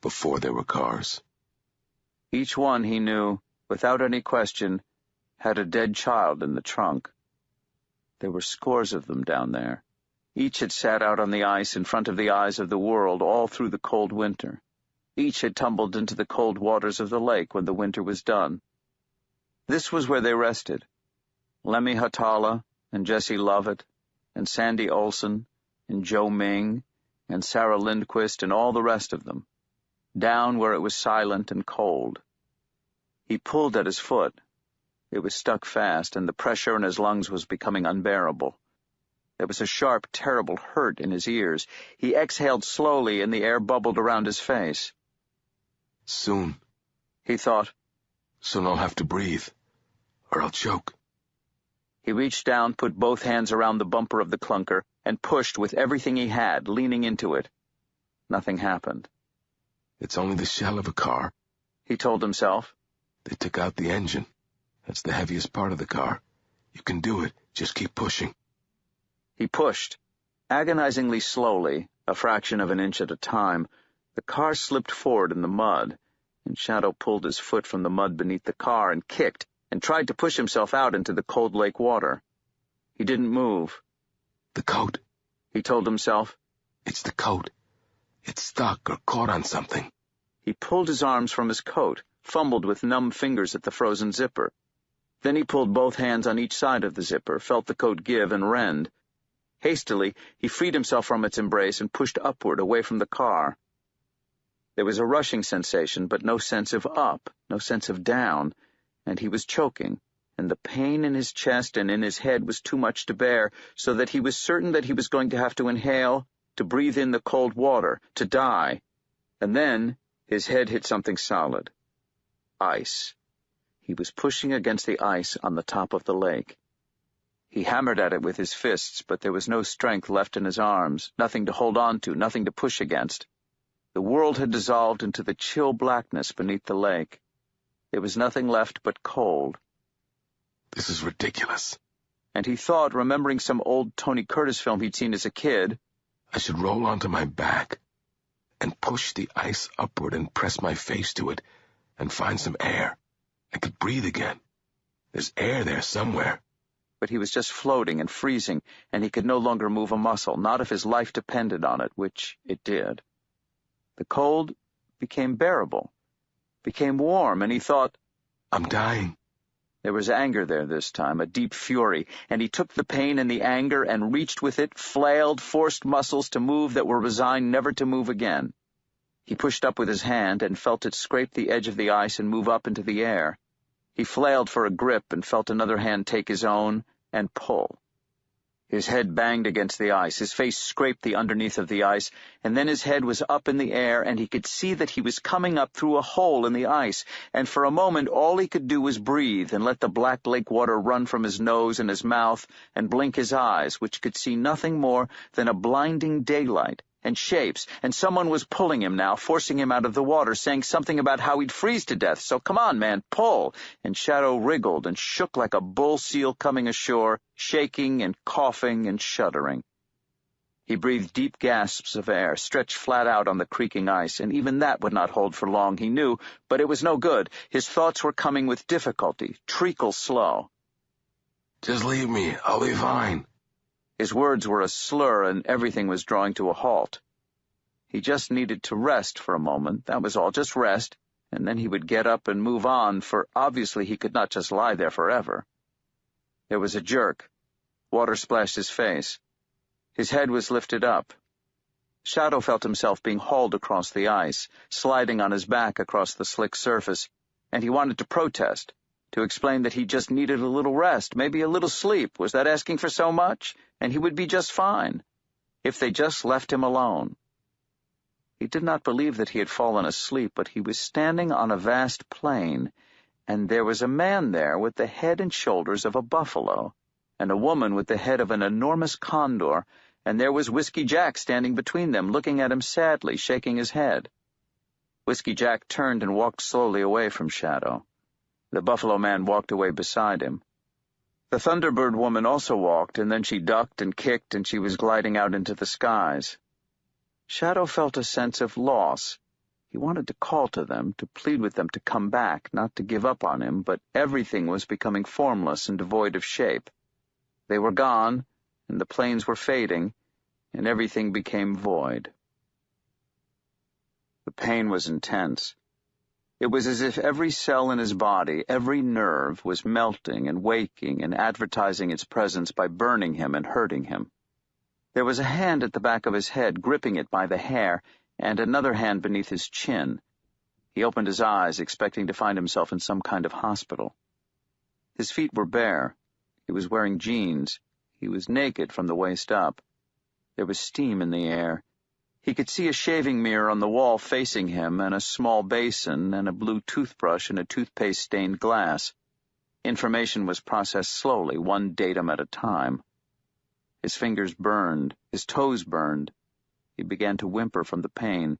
Before there were cars. Each one, he knew, without any question, had a dead child in the trunk. There were scores of them down there. Each had sat out on the ice in front of the eyes of the world all through the cold winter. Each had tumbled into the cold waters of the lake when the winter was done. This was where they rested. Lemmy Hatala and Jesse Lovett and Sandy Olson and Joe Ming and Sarah Lindquist and all the rest of them, down where it was silent and cold. He pulled at his foot. It was stuck fast, and the pressure in his lungs was becoming unbearable. There was a sharp, terrible hurt in his ears. He exhaled slowly, and the air bubbled around his face. Soon, he thought. Soon I'll have to breathe, or I'll choke. He reached down, put both hands around the bumper of the clunker, and pushed with everything he had, leaning into it. Nothing happened. It's only the shell of a car, he told himself. They took out the engine. That's the heaviest part of the car. You can do it. Just keep pushing. He pushed. Agonizingly slowly, a fraction of an inch at a time, the car slipped forward in the mud, and Shadow pulled his foot from the mud beneath the car and kicked, and tried to push himself out into the cold lake water. He didn't move. The coat, he told himself. It's the coat. It's stuck or caught on something. He pulled his arms from his coat, fumbled with numb fingers at the frozen zipper. Then he pulled both hands on each side of the zipper, felt the coat give and rend. Hastily, he freed himself from its embrace and pushed upward, away from the car. There was a rushing sensation, but no sense of up, no sense of down, and he was choking, and the pain in his chest and in his head was too much to bear, so that he was certain that he was going to have to inhale, to breathe in the cold water, to die. And then his head hit something solid. Ice. He was pushing against the ice on the top of the lake. He hammered at it with his fists, but there was no strength left in his arms, nothing to hold on to, nothing to push against. The world had dissolved into the chill blackness beneath the lake. There was nothing left but cold. This is ridiculous. And he thought, remembering some old Tony Curtis film he'd seen as a kid, I should roll onto my back and push the ice upward and press my face to it and find some air. I could breathe again. There's air there somewhere. But he was just floating and freezing, and he could no longer move a muscle, not if his life depended on it, which it did. The cold became bearable, became warm, and he thought, I'm dying. There was anger there this time, a deep fury, and he took the pain and the anger and reached with it, flailed, forced muscles to move that were resigned never to move again. He pushed up with his hand and felt it scrape the edge of the ice and move up into the air. He flailed for a grip and felt another hand take his own and pull. His head banged against the ice, his face scraped the underneath of the ice, and then his head was up in the air, and he could see that he was coming up through a hole in the ice, and for a moment all he could do was breathe and let the black lake water run from his nose and his mouth and blink his eyes, which could see nothing more than a blinding daylight and shapes, and someone was pulling him now, forcing him out of the water, saying something about how he'd freeze to death. So come on, man, pull. And Shadow wriggled and shook like a bull seal coming ashore, shaking and coughing and shuddering. He breathed deep gasps of air, stretched flat out on the creaking ice, and even that would not hold for long, he knew, but it was no good. His thoughts were coming with difficulty, treacle slow. Just leave me. I'll be fine. His words were a slur, and everything was drawing to a halt. He just needed to rest for a moment, that was all, just rest, and then he would get up and move on, for obviously he could not just lie there forever. There was a jerk. Water splashed his face. His head was lifted up. Shadow felt himself being hauled across the ice, sliding on his back across the slick surface, and he wanted to protest, to explain that he just needed a little rest, maybe a little sleep. Was that asking for so much? And he would be just fine, if they just left him alone. He did not believe that he had fallen asleep, but he was standing on a vast plain, and there was a man there with the head and shoulders of a buffalo, and a woman with the head of an enormous condor, and there was Whiskey Jack standing between them, looking at him sadly, shaking his head. Whiskey Jack turned and walked slowly away from Shadow. The buffalo man walked away beside him. The Thunderbird woman also walked, and then she ducked and kicked, and she was gliding out into the skies. Shadow felt a sense of loss. He wanted to call to them, to plead with them to come back, not to give up on him, but everything was becoming formless and devoid of shape. They were gone, and the plains were fading, and everything became void. The pain was intense. It was as if every cell in his body, every nerve, was melting and waking and advertising its presence by burning him and hurting him. There was a hand at the back of his head, gripping it by the hair, and another hand beneath his chin. He opened his eyes, expecting to find himself in some kind of hospital. His feet were bare. He was wearing jeans. He was naked from the waist up. There was steam in the air. He could see a shaving mirror on the wall facing him, and a small basin, and a blue toothbrush and a toothpaste-stained glass. Information was processed slowly, one datum at a time. His fingers burned, his toes burned. He began to whimper from the pain.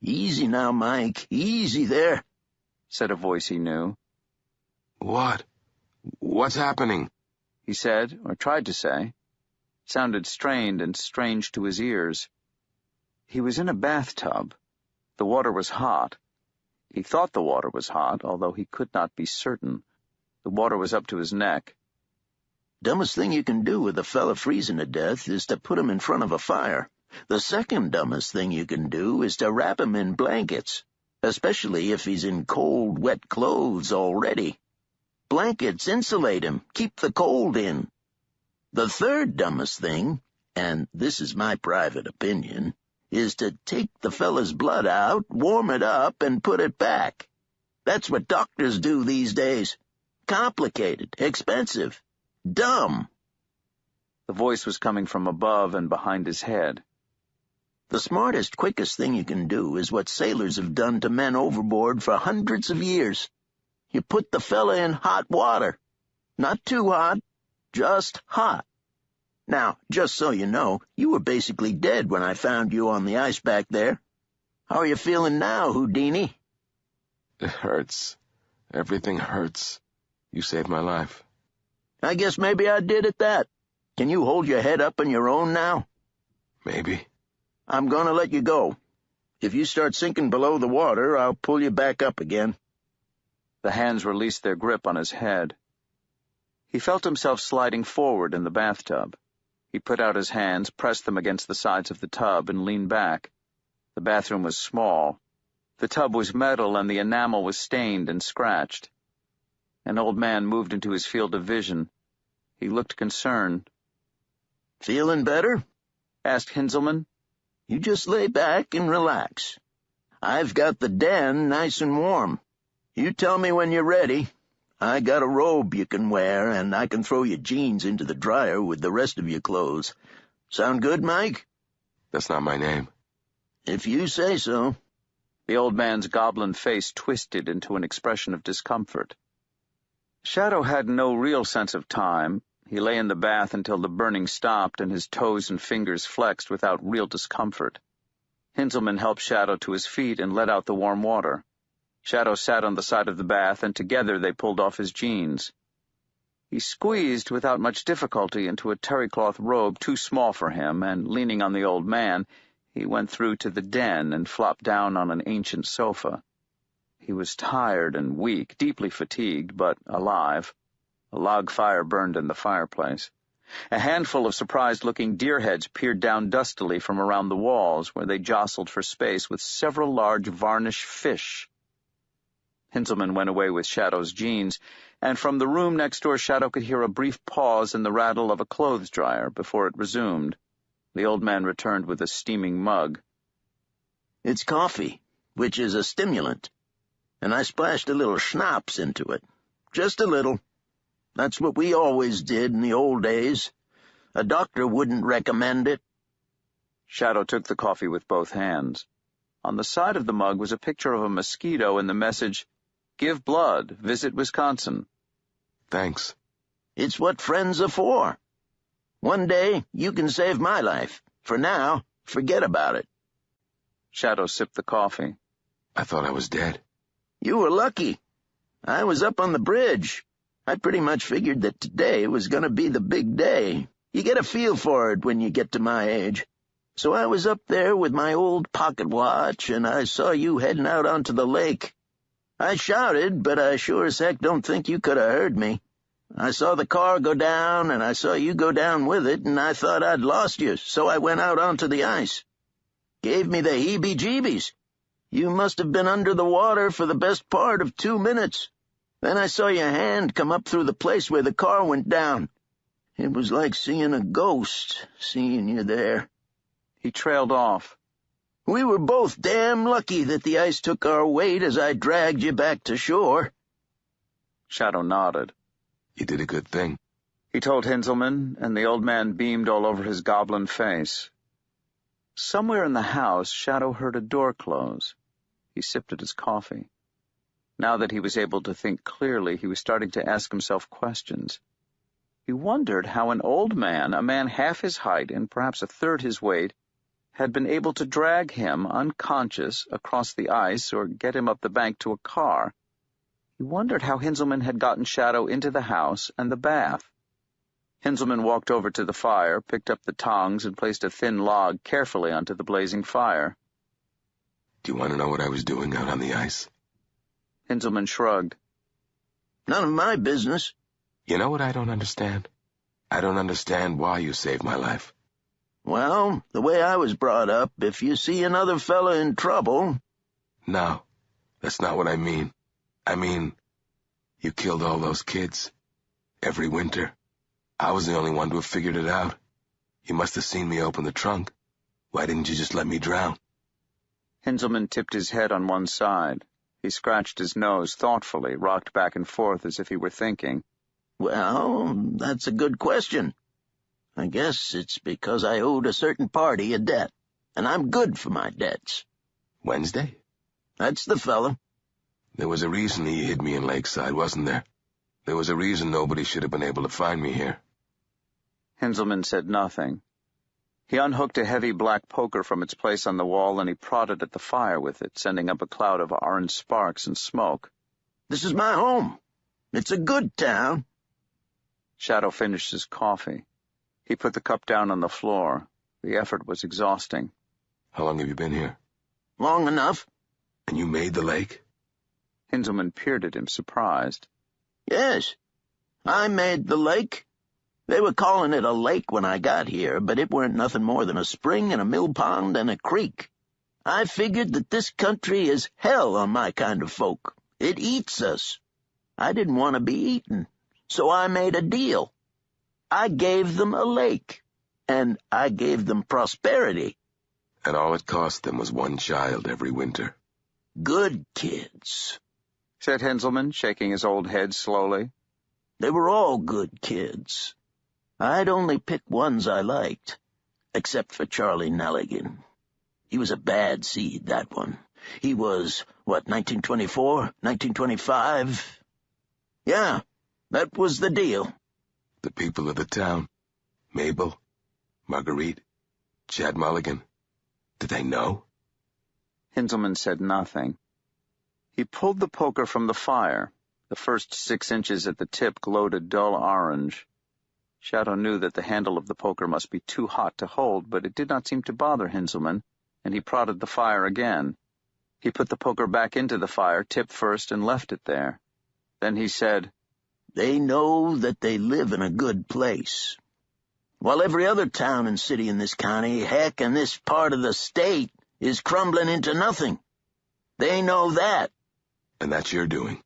"Easy now, Mike, easy there," said a voice he knew. "What? What's happening?" he said, or tried to say. It sounded strained and strange to his ears. He was in a bathtub. The water was hot. He thought the water was hot, although he could not be certain. The water was up to his neck. "Dumbest thing you can do with a fella freezing to death is to put him in front of a fire. The second dumbest thing you can do is to wrap him in blankets, especially if he's in cold, wet clothes already. Blankets insulate him, keep the cold in. The third dumbest thing, and this is my private opinion, is to take the fella's blood out, warm it up, and put it back. That's what doctors do these days. Complicated, expensive, dumb." The voice was coming from above and behind his head. "The smartest, quickest thing you can do is what sailors have done to men overboard for hundreds of years. You put the fella in hot water. Not too hot, just hot. Now, just so you know, you were basically dead when I found you on the ice back there. How are you feeling now, Houdini?" "It hurts. Everything hurts. You saved my life." "I guess maybe I did at that. Can you hold your head up on your own now?" "Maybe." "I'm going to let you go. If you start sinking below the water, I'll pull you back up again." The hands released their grip on his head. He felt himself sliding forward in the bathtub. He put out his hands, pressed them against the sides of the tub, and leaned back. The bathroom was small. The tub was metal, and the enamel was stained and scratched. An old man moved into his field of vision. He looked concerned. "Feeling better?" asked Hinzelman. "You just lay back and relax. I've got the den nice and warm. You tell me when you're ready. I got a robe you can wear, and I can throw your jeans into the dryer with the rest of your clothes. Sound good, Mike? That's not my name. If you say so. The old man's goblin face twisted into an expression of discomfort. Shadow had no real sense of time. He lay in the bath until the burning stopped and his toes and fingers flexed without real discomfort. Hinzelman helped Shadow to his feet and let out the warm water. Shadow sat on the side of the bath, and together they pulled off his jeans. He squeezed without much difficulty into a terry-cloth robe too small for him, and, leaning on the old man, he went through to the den and flopped down on an ancient sofa. He was tired and weak, deeply fatigued, but alive. A log fire burned in the fireplace. A handful of surprised-looking deer heads peered down dustily from around the walls, where they jostled for space with several large varnished fish. Hinzelman went away with Shadow's jeans, and from the room next door Shadow could hear a brief pause in the rattle of a clothes dryer before it resumed. The old man returned with a steaming mug. It's coffee, which is a stimulant, and I splashed a little schnapps into it. Just a little. That's what we always did in the old days. A doctor wouldn't recommend it. Shadow took the coffee with both hands. On the side of the mug was a picture of a mosquito and the message, "Give blood. Visit Wisconsin." Thanks. It's what friends are for. One day you can save my life. For now, forget about it. Shadow sipped the coffee. I thought I was dead. You were lucky. I was up on the bridge. I pretty much figured that today was going to be the big day. You get a feel for it when you get to my age. So I was up there with my old pocket watch, and I saw you heading out onto the lake. I shouted, but I sure as heck don't think you could have heard me. I saw the car go down, and I saw you go down with it, and I thought I'd lost you, so I went out onto the ice. Gave me the heebie-jeebies. You must have been under the water for the best part of 2 minutes. Then I saw your hand come up through the place where the car went down. It was like seeing a ghost, seeing you there. He trailed off. We were both damn lucky that the ice took our weight as I dragged you back to shore. Shadow nodded. You did a good thing, he told Hinzelman, and the old man beamed all over his goblin face. Somewhere in the house, Shadow heard a door close. He sipped at his coffee. Now that he was able to think clearly, he was starting to ask himself questions. He wondered how an old man, a man half his height and perhaps a third his weight, had been able to drag him, unconscious, across the ice or get him up the bank to a car. He wondered how Hinzelman had gotten Shadow into the house and the bath. Hinzelman walked over to the fire, picked up the tongs, and placed a thin log carefully onto the blazing fire. Do you want to know what I was doing out on the ice? Hinzelman shrugged. None of my business. You know what I don't understand? I don't understand why you saved my life. Well, the way I was brought up, if you see another fella in trouble... No, that's not what I mean. I mean, you killed all those kids. Every winter. I was the only one to have figured it out. You must have seen me open the trunk. Why didn't you just let me drown? Hinzelman tipped his head on one side. He scratched his nose thoughtfully, rocked back and forth as if he were thinking. Well, that's a good question. I guess it's because I owed a certain party a debt, and I'm good for my debts. Wednesday? That's the fella. There was a reason he hid me in Lakeside, wasn't there? There was a reason nobody should have been able to find me here. Hinzelman said nothing. He unhooked a heavy black poker from its place on the wall, and he prodded at the fire with it, sending up a cloud of orange sparks and smoke. This is my home. It's a good town. Shadow finished his coffee. He put the cup down on the floor. The effort was exhausting. How long have you been here? Long enough. And you made the lake? Hinzelman peered at him, surprised. Yes, I made the lake. They were calling it a lake when I got here, but it weren't nothing more than a spring and a mill pond and a creek. I figured that this country is hell on my kind of folk. It eats us. I didn't want to be eaten, so I made a deal. I gave them a lake, and I gave them prosperity. And all it cost them was one child every winter. Good kids. said Hinzelmann, shaking his old head slowly. They were all good kids. I'd only pick ones I liked, except for Charlie Nelligan. He was a bad seed, that one. He was, 1924? 1925? Yeah, that was the deal. The people of the town, Mabel, Marguerite, Chad Mulligan, did they know? Hinzelmann said nothing. He pulled the poker from the fire. The first 6 inches at the tip glowed a dull orange. Shadow knew that the handle of the poker must be too hot to hold, but it did not seem to bother Hinzelmann, and he prodded the fire again. He put the poker back into the fire, tip first, and left it there. Then he said, They know that they live in a good place. While every other town and city in this county, heck, in this part of the state, is crumbling into nothing. They know that. And that's your doing.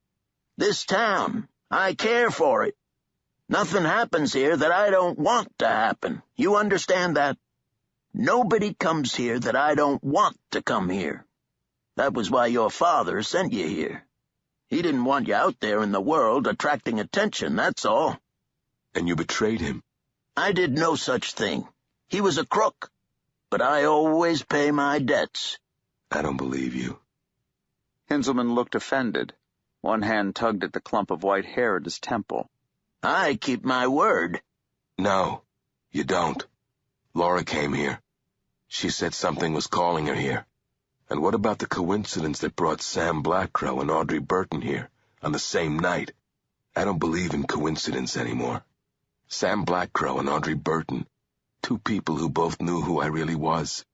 This town, I care for it. Nothing happens here that I don't want to happen. You understand that? Nobody comes here that I don't want to come here. That was why your father sent you here. He didn't want you out there in the world attracting attention, that's all. And you betrayed him. I did no such thing. He was a crook. But I always pay my debts. I don't believe you. Hinzelmann looked offended. One hand tugged at the clump of white hair at his temple. I keep my word. No, you don't. Laura came here. She said something was calling her here. And what about the coincidence that brought Sam Blackcrow and Audrey Burton here on the same night? I don't believe in coincidence anymore. Sam Blackcrow and Audrey Burton, 2 people who both knew who I really was,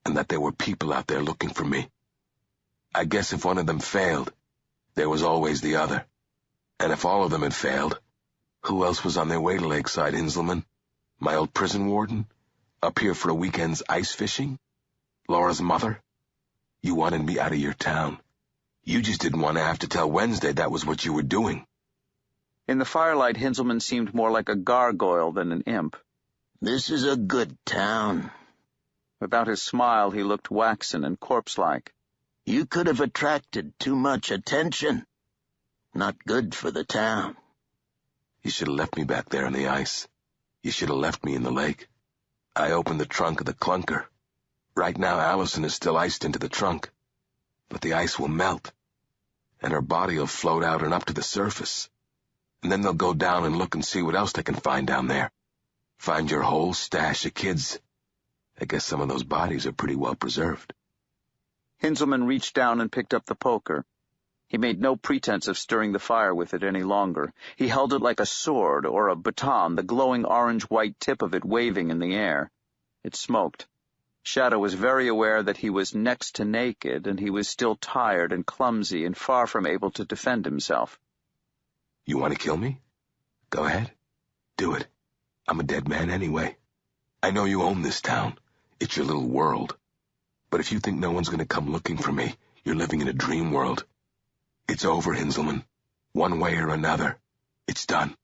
and that there were people out there looking for me. I guess if one of them failed, there was always the other. And if all of them had failed, who else was on their way to Lakeside, Hinzelmann? My old prison warden? Up here for a weekend's ice fishing? Laura's mother? You wanted me out of your town. You just didn't want to have to tell Wednesday that was what you were doing. In the firelight, Hinzelmann seemed more like a gargoyle than an imp. This is a good town. Without his smile, he looked waxen and corpse-like. You could have attracted too much attention. Not good for the town. You should have left me back there on the ice. You should have left me in the lake. I opened the trunk of the clunker. Right now, Allison is still iced into the trunk. But the ice will melt, and her body will float out and up to the surface. And then they'll go down and look and see what else they can find down there. Find your whole stash of kids. I guess some of those bodies are pretty well preserved. Hinzelmann reached down and picked up the poker. He made no pretense of stirring the fire with it any longer. He held it like a sword or a baton, the glowing orange-white tip of it waving in the air. It smoked. Shadow was very aware that he was next to naked, and he was still tired and clumsy and far from able to defend himself. You want to kill me? Go ahead. Do it. I'm a dead man anyway. I know you own this town. It's your little world. But if you think no one's going to come looking for me, you're living in a dream world. It's over, Hinzelmann. One way or another. It's done.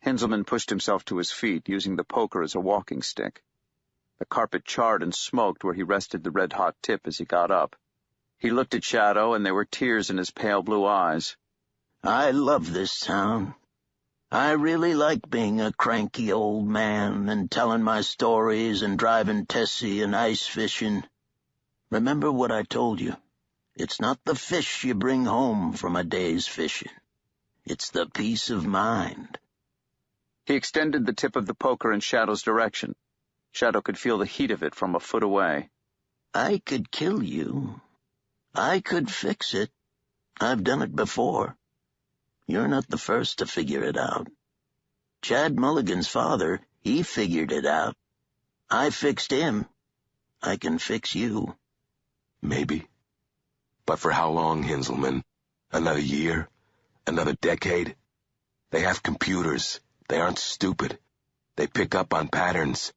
Hinzelmann pushed himself to his feet, using the poker as a walking stick. The carpet charred and smoked where he rested the red-hot tip as he got up. He looked at Shadow, and there were tears in his pale blue eyes. I love this town. I really like being a cranky old man and telling my stories and driving Tessie and ice fishing. Remember what I told you. It's not the fish you bring home from a day's fishing. It's the peace of mind. He extended the tip of the poker in Shadow's direction. Shadow could feel the heat of it from a foot away. I could kill you. I could fix it. I've done it before. You're not the first to figure it out. Chad Mulligan's father, he figured it out. I fixed him. I can fix you. Maybe. But for how long, Hinzelmann? Another year? Another decade? They have computers. They aren't stupid. They pick up on patterns.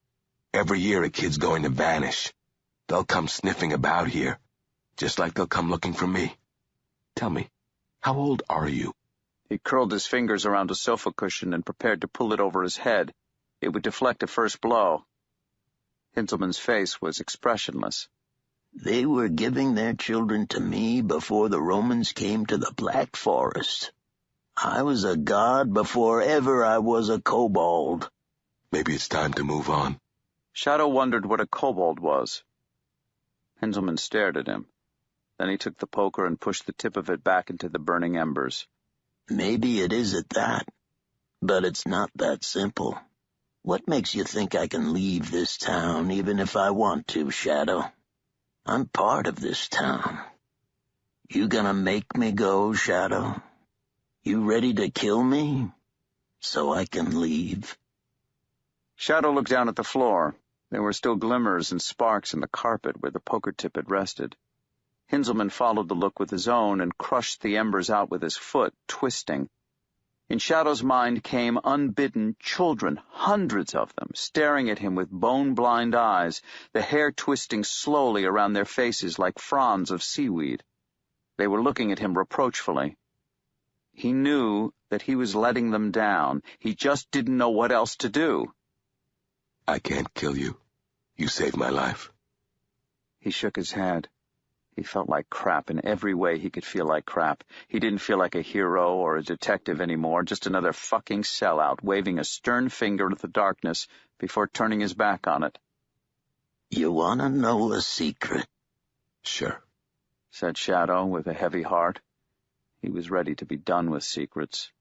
Every year a kid's going to vanish. They'll come sniffing about here, just like they'll come looking for me. Tell me, how old are you? He curled his fingers around a sofa cushion and prepared to pull it over his head. It would deflect a first blow. Hinzelmann's face was expressionless. They were giving their children to me before the Romans came to the Black Forest. I was a god before ever I was a kobold. Maybe it's time to move on. Shadow wondered what a kobold was. Hinzelman stared at him. Then he took the poker and pushed the tip of it back into the burning embers. Maybe it is at that, but it's not that simple. What makes you think I can leave this town even if I want to, Shadow? I'm part of this town. You gonna make me go, Shadow? You ready to kill me so I can leave? Shadow looked down at the floor. There were still glimmers and sparks in the carpet where the poker tip had rested. Hinzelman followed the look with his own and crushed the embers out with his foot, twisting. In Shadow's mind came unbidden children, hundreds of them, staring at him with bone-blind eyes, the hair twisting slowly around their faces like fronds of seaweed. They were looking at him reproachfully. He knew that he was letting them down. He just didn't know what else to do. I can't kill you. You saved my life. He shook his head. He felt like crap in every way he could feel like crap. He didn't feel like a hero or a detective anymore, just another fucking sellout, waving a stern finger at the darkness before turning his back on it. You want to know a secret? Sure, said Shadow with a heavy heart. He was ready to be done with secrets.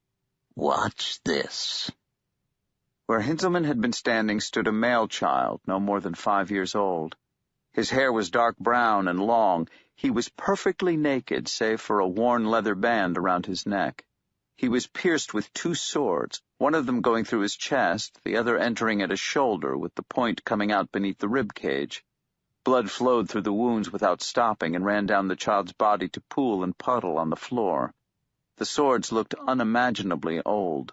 Watch this. Where Hinzelman had been standing stood a male child, no more than 5 years old. His hair was dark brown and long. He was perfectly naked, save for a worn leather band around his neck. He was pierced with 2 swords, one of them going through his chest, the other entering at his shoulder, with the point coming out beneath the rib cage. Blood flowed through the wounds without stopping and ran down the child's body to pool and puddle on the floor. The swords looked unimaginably old.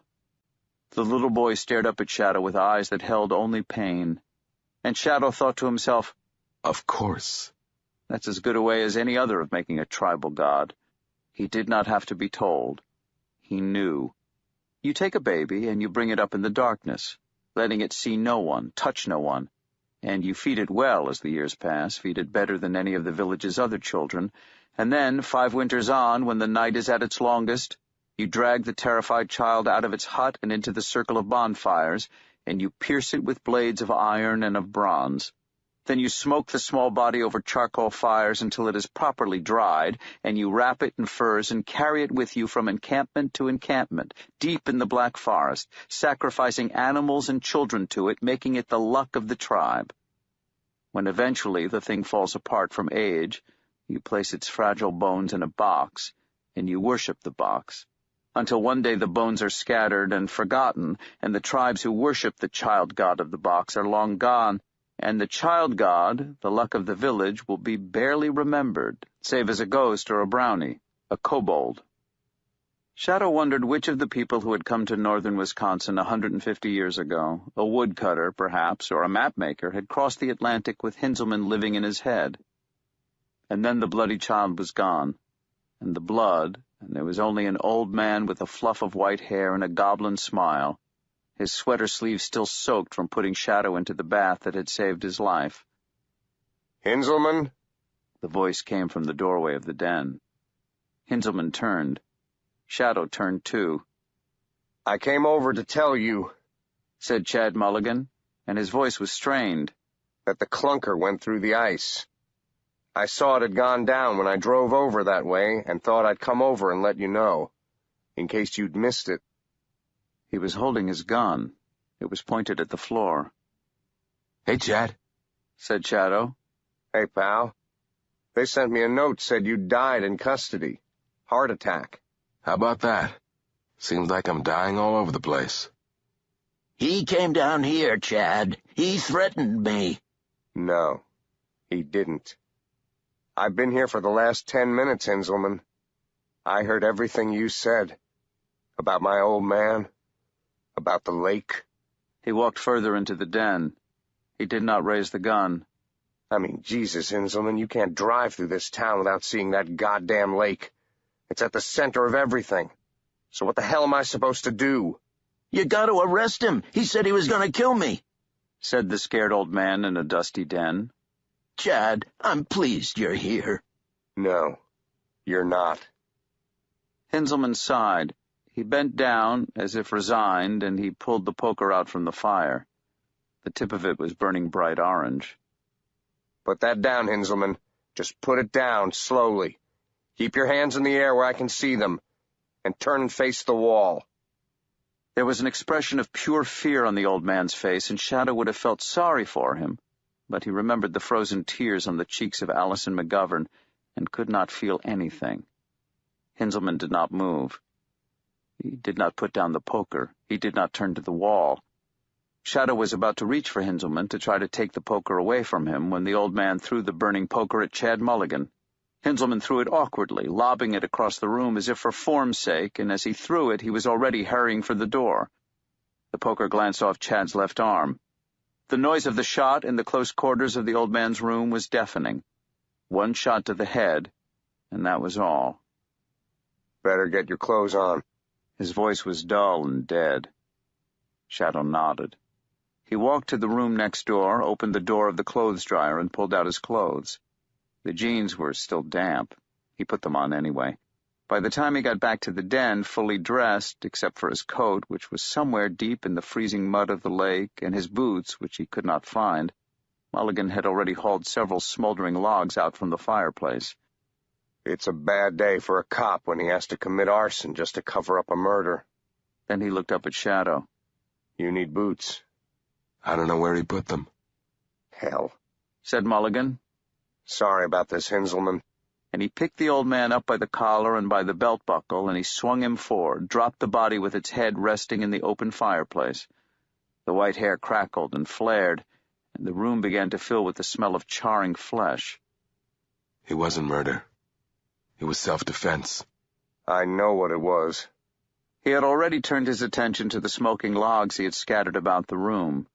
The little boy stared up at Shadow with eyes that held only pain. And Shadow thought to himself, of course. That's as good a way as any other of making a tribal god. He did not have to be told. He knew. You take a baby and you bring it up in the darkness, letting it see no one, touch no one, and you feed it well as the years pass, feed it better than any of the village's other children, and then, 5 winters on, when the night is at its longest, you drag the terrified child out of its hut and into the circle of bonfires, and you pierce it with blades of iron and of bronze. Then you smoke the small body over charcoal fires until it is properly dried, and you wrap it in furs and carry it with you from encampment to encampment, deep in the Black Forest, sacrificing animals and children to it, making it the luck of the tribe. When eventually the thing falls apart from age, you place its fragile bones in a box, and you worship the box, until one day the bones are scattered and forgotten, and the tribes who worship the child god of the box are long gone, and the child god, the luck of the village, will be barely remembered, save as a ghost or a brownie, a kobold. Shadow wondered which of the people who had come to northern Wisconsin 150 years ago, a woodcutter, perhaps, or a mapmaker, had crossed the Atlantic with Hinzelman living in his head. And then the bloody child was gone, and the blood, and there was only an old man with a fluff of white hair and a goblin smile, his sweater sleeves still soaked from putting Shadow into the bath that had saved his life. Hinzelman? The voice came from the doorway of the den. Hinzelman turned. Shadow turned too. I came over to tell you, said Chad Mulligan, and his voice was strained, that the clunker went through the ice. I saw it had gone down when I drove over that way and thought I'd come over and let you know, in case you'd missed it. He was holding his gun. It was pointed at the floor. Hey, Chad, said Shadow. Hey, pal. They sent me a note, said you died in custody. Heart attack. How about that? Seems like I'm dying all over the place. He came down here, Chad. He threatened me. No, he didn't. I've been here for the last 10 minutes, Hinzelman. I heard everything you said. About my old man. About the lake. He walked further into the den. He did not raise the gun. I mean, Jesus, Hinzelman, you can't drive through this town without seeing that goddamn lake. It's at the center of everything. So what the hell am I supposed to do? You got to arrest him. He said he was going to kill me, said the scared old man in a dusty den. Chad, I'm pleased you're here. No, you're not. Hinzelman sighed. He bent down, as if resigned, and he pulled the poker out from the fire. The tip of it was burning bright orange. Put that down, Hinzelman. Just put it down, slowly. Keep your hands in the air where I can see them, and turn and face the wall. There was an expression of pure fear on the old man's face, and Shadow would have felt sorry for him, but he remembered the frozen tears on the cheeks of Allison McGovern and could not feel anything. Hinzelman did not move. He did not put down the poker. He did not turn to the wall. Shadow was about to reach for Hinzelman to try to take the poker away from him when the old man threw the burning poker at Chad Mulligan. Hinzelman threw it awkwardly, lobbing it across the room as if for form's sake, and as he threw it, he was already hurrying for the door. The poker glanced off Chad's left arm. The noise of the shot in the close quarters of the old man's room was deafening. One shot to the head, and that was all. Better get your clothes on. His voice was dull and dead. Shadow nodded. He walked to the room next door, opened the door of the clothes dryer, and pulled out his clothes. The jeans were still damp. He put them on anyway. By the time he got back to the den, fully dressed, except for his coat, which was somewhere deep in the freezing mud of the lake, and his boots, which he could not find, Mulligan had already hauled several smoldering logs out from the fireplace. It's a bad day for a cop when he has to commit arson just to cover up a murder. Then he looked up at Shadow. You need boots. I don't know where he put them. Hell, said Mulligan. Sorry about this, Hinzelman. And he picked the old man up by the collar and by the belt buckle, and he swung him forward, dropped the body with its head resting in the open fireplace. The white hair crackled and flared, and the room began to fill with the smell of charring flesh. It wasn't murder. It was self-defense. I know what it was. He had already turned his attention to the smoking logs he had scattered about the room.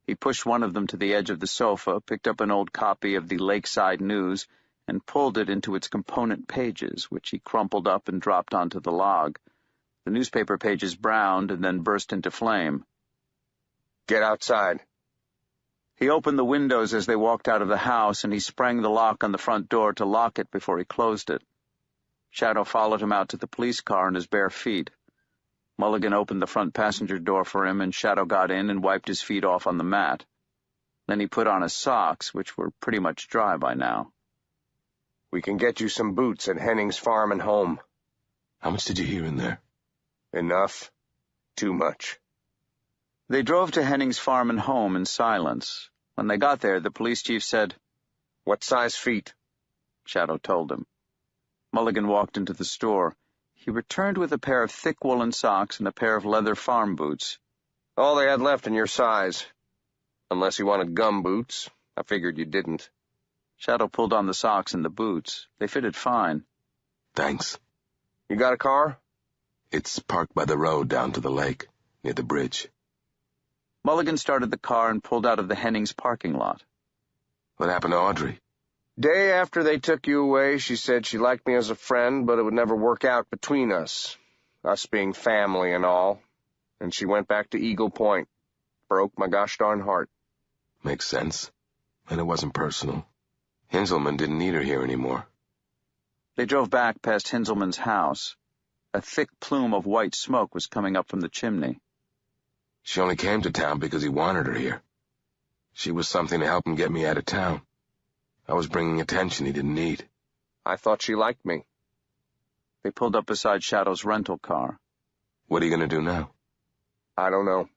He pushed one of them to the edge of the sofa, picked up an old copy of the Lakeside News, and pulled it into its component pages, which he crumpled up and dropped onto the log. The newspaper pages browned and then burst into flame. Get outside. He opened the windows as they walked out of the house, and he sprang the lock on the front door to lock it before he closed it. Shadow followed him out to the police car on his bare feet. Mulligan opened the front passenger door for him, and Shadow got in and wiped his feet off on the mat. Then he put on his socks, which were pretty much dry by now. We can get you some boots at Henning's Farm and Home. How much did you hear in there? Enough. Too much. They drove to Henning's Farm and Home in silence. When they got there, the police chief said, What size feet? Shadow told him. Mulligan walked into the store. He returned with a pair of thick woolen socks and a pair of leather farm boots. All they had left in your size. Unless you wanted gum boots. I figured you didn't. Shadow pulled on the socks and the boots. They fitted fine. Thanks. You got a car? It's parked by the road down to the lake, near the bridge. Mulligan started the car and pulled out of the Hennings parking lot. What happened to Audrey? Day after they took you away, she said she liked me as a friend, but it would never work out between us being family and all. And she went back to Eagle Point. Broke my gosh darn heart. Makes sense. And it wasn't personal. Hinzelman didn't need her here anymore. They drove back past Hinzelman's house. A thick plume of white smoke was coming up from the chimney. She only came to town because he wanted her here. She was something to help him get me out of town. I was bringing attention he didn't need. I thought she liked me. They pulled up beside Shadow's rental car. What are you going to do now? I don't know.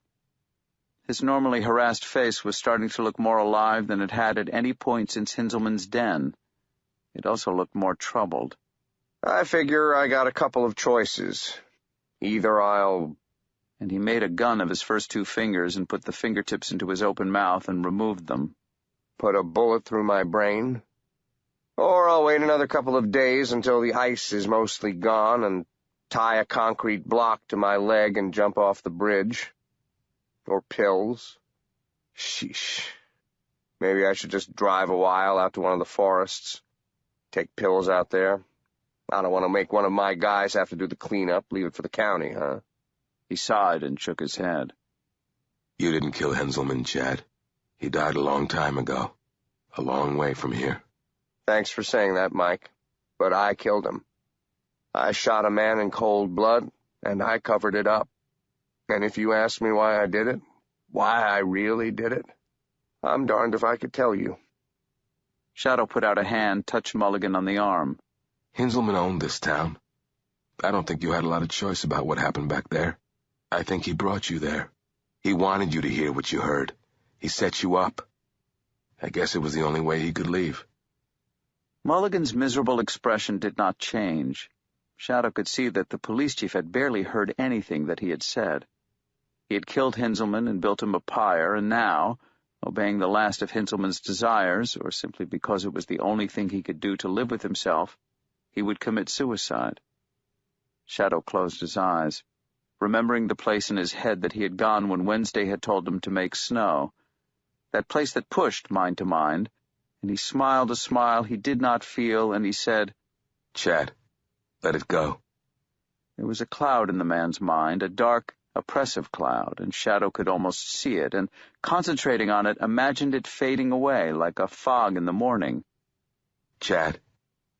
His normally harassed face was starting to look more alive than it had at any point since Hinzelman's den. It also looked more troubled. I figure I got a couple of choices. Either I'll... And he made a gun of his first two fingers and put the fingertips into his open mouth and removed them. Put a bullet through my brain. Or I'll wait another couple of days until the ice is mostly gone and tie a concrete block to my leg and jump off the bridge. Or pills. Sheesh. Maybe I should just drive a while out to one of the forests. Take pills out there. I don't want to make one of my guys have to do the cleanup. Leave it for the county, huh? He sighed and shook his head. You didn't kill Hinzelman, Chad. He died a long time ago. A long way from here. Thanks for saying that, Mike. But I killed him. I shot a man in cold blood, and I covered it up. And if you ask me why I did it, why I really did it, I'm darned if I could tell you. Shadow put out a hand, touched Mulligan on the arm. Hinzelman owned this town. I don't think you had a lot of choice about what happened back there. I think he brought you there. He wanted you to hear what you heard. He set you up. I guess it was the only way he could leave. Mulligan's miserable expression did not change. Shadow could see that the police chief had barely heard anything that he had said. He had killed Hinzelman and built him a pyre, and now, obeying the last of Hinzelman's desires, or simply because it was the only thing he could do to live with himself, he would commit suicide. Shadow closed his eyes, remembering the place in his head that he had gone when Wednesday had told him to make snow, that place that pushed mind to mind, and he smiled a smile he did not feel, and he said, "Chad, let it go." There was a cloud in the man's mind, a dark, oppressive cloud, and Shadow could almost see it, and, concentrating on it, imagined it fading away like a fog in the morning. "Chad,"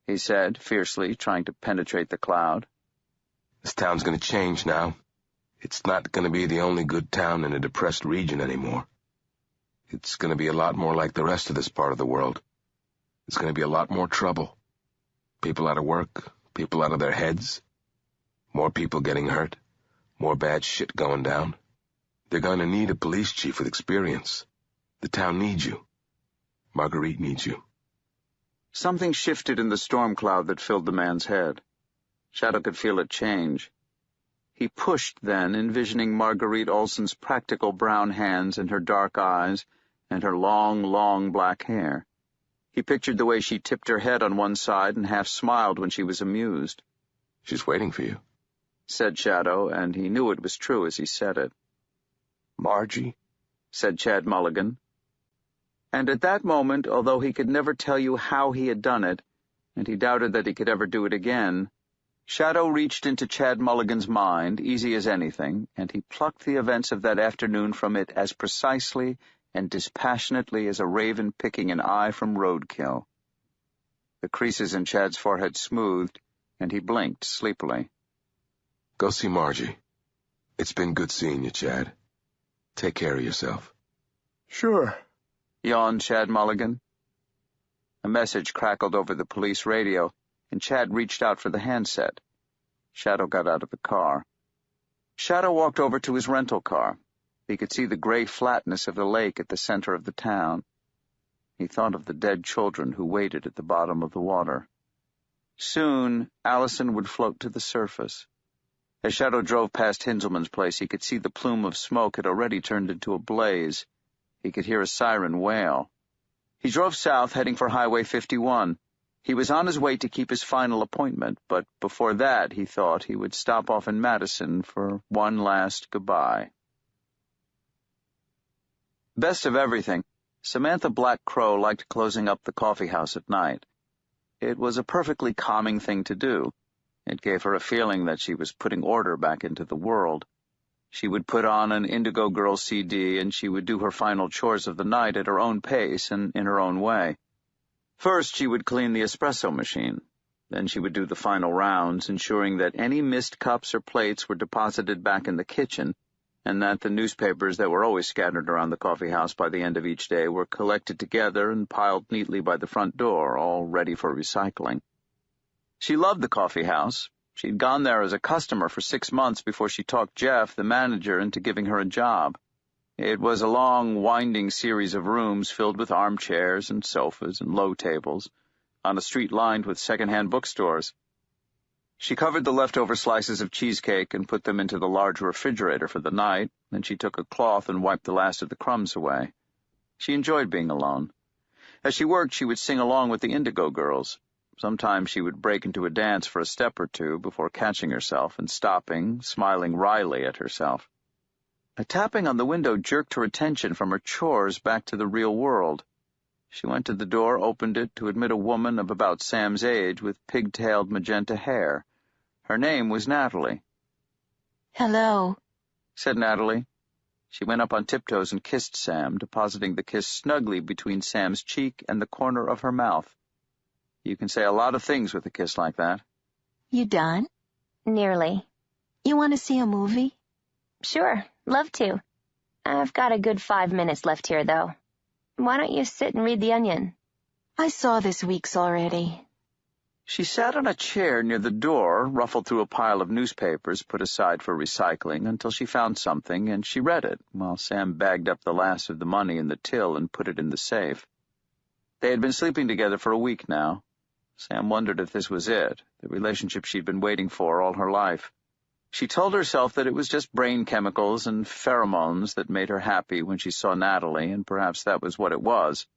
he said, fiercely, trying to penetrate the cloud. "This town's going to change now. It's not going to be the only good town in a depressed region anymore. It's going to be a lot more like the rest of this part of the world. There's going to be a lot more trouble. People out of work, people out of their heads, more people getting hurt, more bad shit going down. They're going to need a police chief with experience. The town needs you. Marguerite needs you." Something shifted in the storm cloud that filled the man's head. Shadow could feel it change. He pushed then, envisioning Marguerite Olson's practical brown hands and her dark eyes and her long, long black hair. He pictured the way she tipped her head on one side and half smiled when she was amused. "She's waiting for you," said Shadow, and he knew it was true as he said it. "Margie," said Chad Mulligan. And at that moment, although he could never tell you how he had done it, and he doubted that he could ever do it again, Shadow reached into Chad Mulligan's mind, easy as anything, and he plucked the events of that afternoon from it as precisely and dispassionately as a raven picking an eye from roadkill. The creases in Chad's forehead smoothed, and he blinked sleepily. "Go see Margie. It's been good seeing you, Chad. Take care of yourself." "Sure," yawned Chad Mulligan. A message crackled over the police radio, and Chad reached out for the handset. Shadow got out of the car. Shadow walked over to his rental car. He could see the gray flatness of the lake at the center of the town. He thought of the dead children who waited at the bottom of the water. Soon, Allison would float to the surface. As Shadow drove past Hinzelman's place, he could see the plume of smoke had already turned into a blaze. He could hear a siren wail. He drove south, heading for Highway 51. He was on his way to keep his final appointment, but before that, he thought he would stop off in Madison for one last goodbye. Best of everything, Samantha Black Crow liked closing up the coffee house at night. It was a perfectly calming thing to do. It gave her a feeling that she was putting order back into the world. She would put on an Indigo Girls CD, and she would do her final chores of the night at her own pace and in her own way. First, she would clean the espresso machine. Then she would do the final rounds, ensuring that any missed cups or plates were deposited back in the kitchen, and that the newspapers that were always scattered around the coffee house by the end of each day were collected together and piled neatly by the front door, all ready for recycling. She loved the coffee house. She'd gone there as a customer for 6 months before she talked Jeff, the manager, into giving her a job. It was a long, winding series of rooms filled with armchairs and sofas and low tables, on a street lined with second-hand bookstores. She covered the leftover slices of cheesecake and put them into the large refrigerator for the night, then she took a cloth and wiped the last of the crumbs away. She enjoyed being alone. As she worked, she would sing along with the Indigo Girls. Sometimes she would break into a dance for a step or two before catching herself and stopping, smiling wryly at herself. A tapping on the window jerked her attention from her chores back to the real world. She went to the door, opened it, to admit a woman of about Sam's age with pigtailed magenta hair. Her name was Natalie. "Hello," said Natalie. She went up on tiptoes and kissed Sam, depositing the kiss snugly between Sam's cheek and the corner of her mouth. You can say a lot of things with a kiss like that. You done? Nearly. You want to see a movie? Sure, love to. I've got a good 5 minutes left here, though. Why don't you sit and read The Onion? I saw this week's already. She sat on a chair near the door, ruffled through a pile of newspapers put aside for recycling, until she found something, and she read it, while Sam bagged up the last of the money in the till and put it in the safe. They had been sleeping together for a week now. Sam wondered if this was it, the relationship she'd been waiting for all her life. She told herself that it was just brain chemicals and pheromones that made her happy when she saw Natalie, and perhaps that was what it was.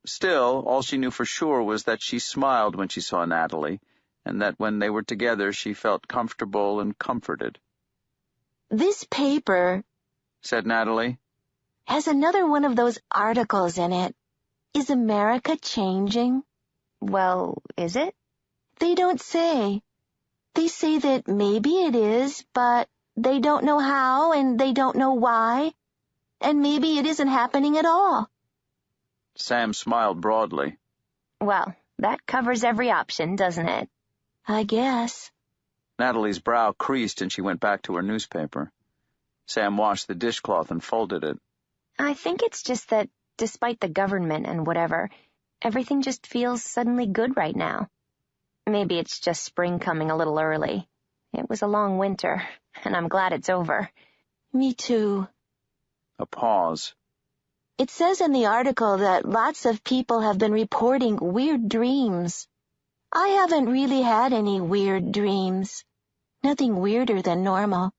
Still, all she knew for sure was that she smiled when she saw Natalie, and that when they were together she felt comfortable and comforted. This paper, said Natalie, has another one of those articles in it. Is America changing? Well, is it? They don't say. They say that maybe it is, but they don't know how and they don't know why, and maybe it isn't happening at all. Sam smiled broadly. Well, that covers every option, doesn't it? I guess. Natalie's brow creased and she went back to her newspaper. Sam washed the dishcloth and folded it. I think it's just that, despite the government and whatever, everything just feels suddenly good right now. Maybe it's just spring coming a little early. It was a long winter, and I'm glad it's over. Me too. A pause. It says in the article that lots of people have been reporting weird dreams. I haven't really had any weird dreams. Nothing weirder than normal.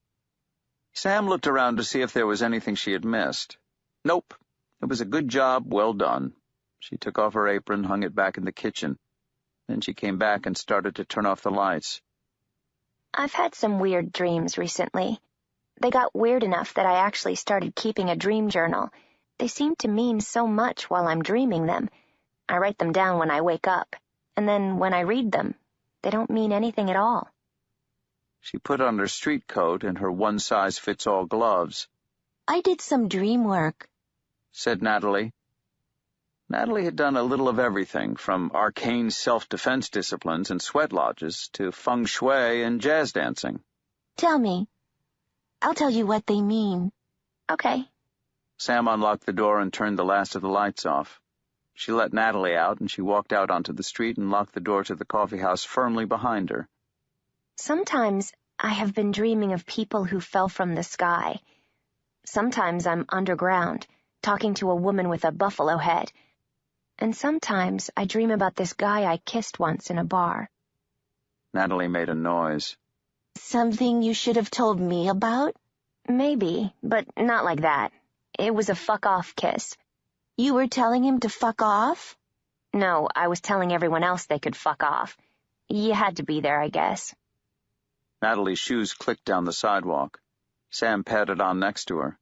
Sam looked around to see if there was anything she had missed. Nope. It was a good job, well done. She took off her apron, hung it back in the kitchen. Then she came back and started to turn off the lights. I've had some weird dreams recently. They got weird enough that I actually started keeping a dream journal. They seem to mean so much while I'm dreaming them. I write them down when I wake up, and then when I read them, they don't mean anything at all. She put on her street coat and her one-size-fits-all gloves. I did some dream work, said Natalie. Natalie had done a little of everything, from arcane self-defense disciplines and sweat lodges to feng shui and jazz dancing. Tell me. I'll tell you what they mean. Okay. Sam unlocked the door and turned the last of the lights off. She let Natalie out, and she walked out onto the street and locked the door to the coffee house firmly behind her. Sometimes I have been dreaming of people who fell from the sky. Sometimes I'm underground, talking to a woman with a buffalo head. And sometimes I dream about this guy I kissed once in a bar. Natalie made a noise. Something you should have told me about? Maybe, but not like that. It was a fuck-off kiss. You were telling him to fuck off? No, I was telling everyone else they could fuck off. You had to be there, I guess. Natalie's shoes clicked down the sidewalk. Sam patted on next to her.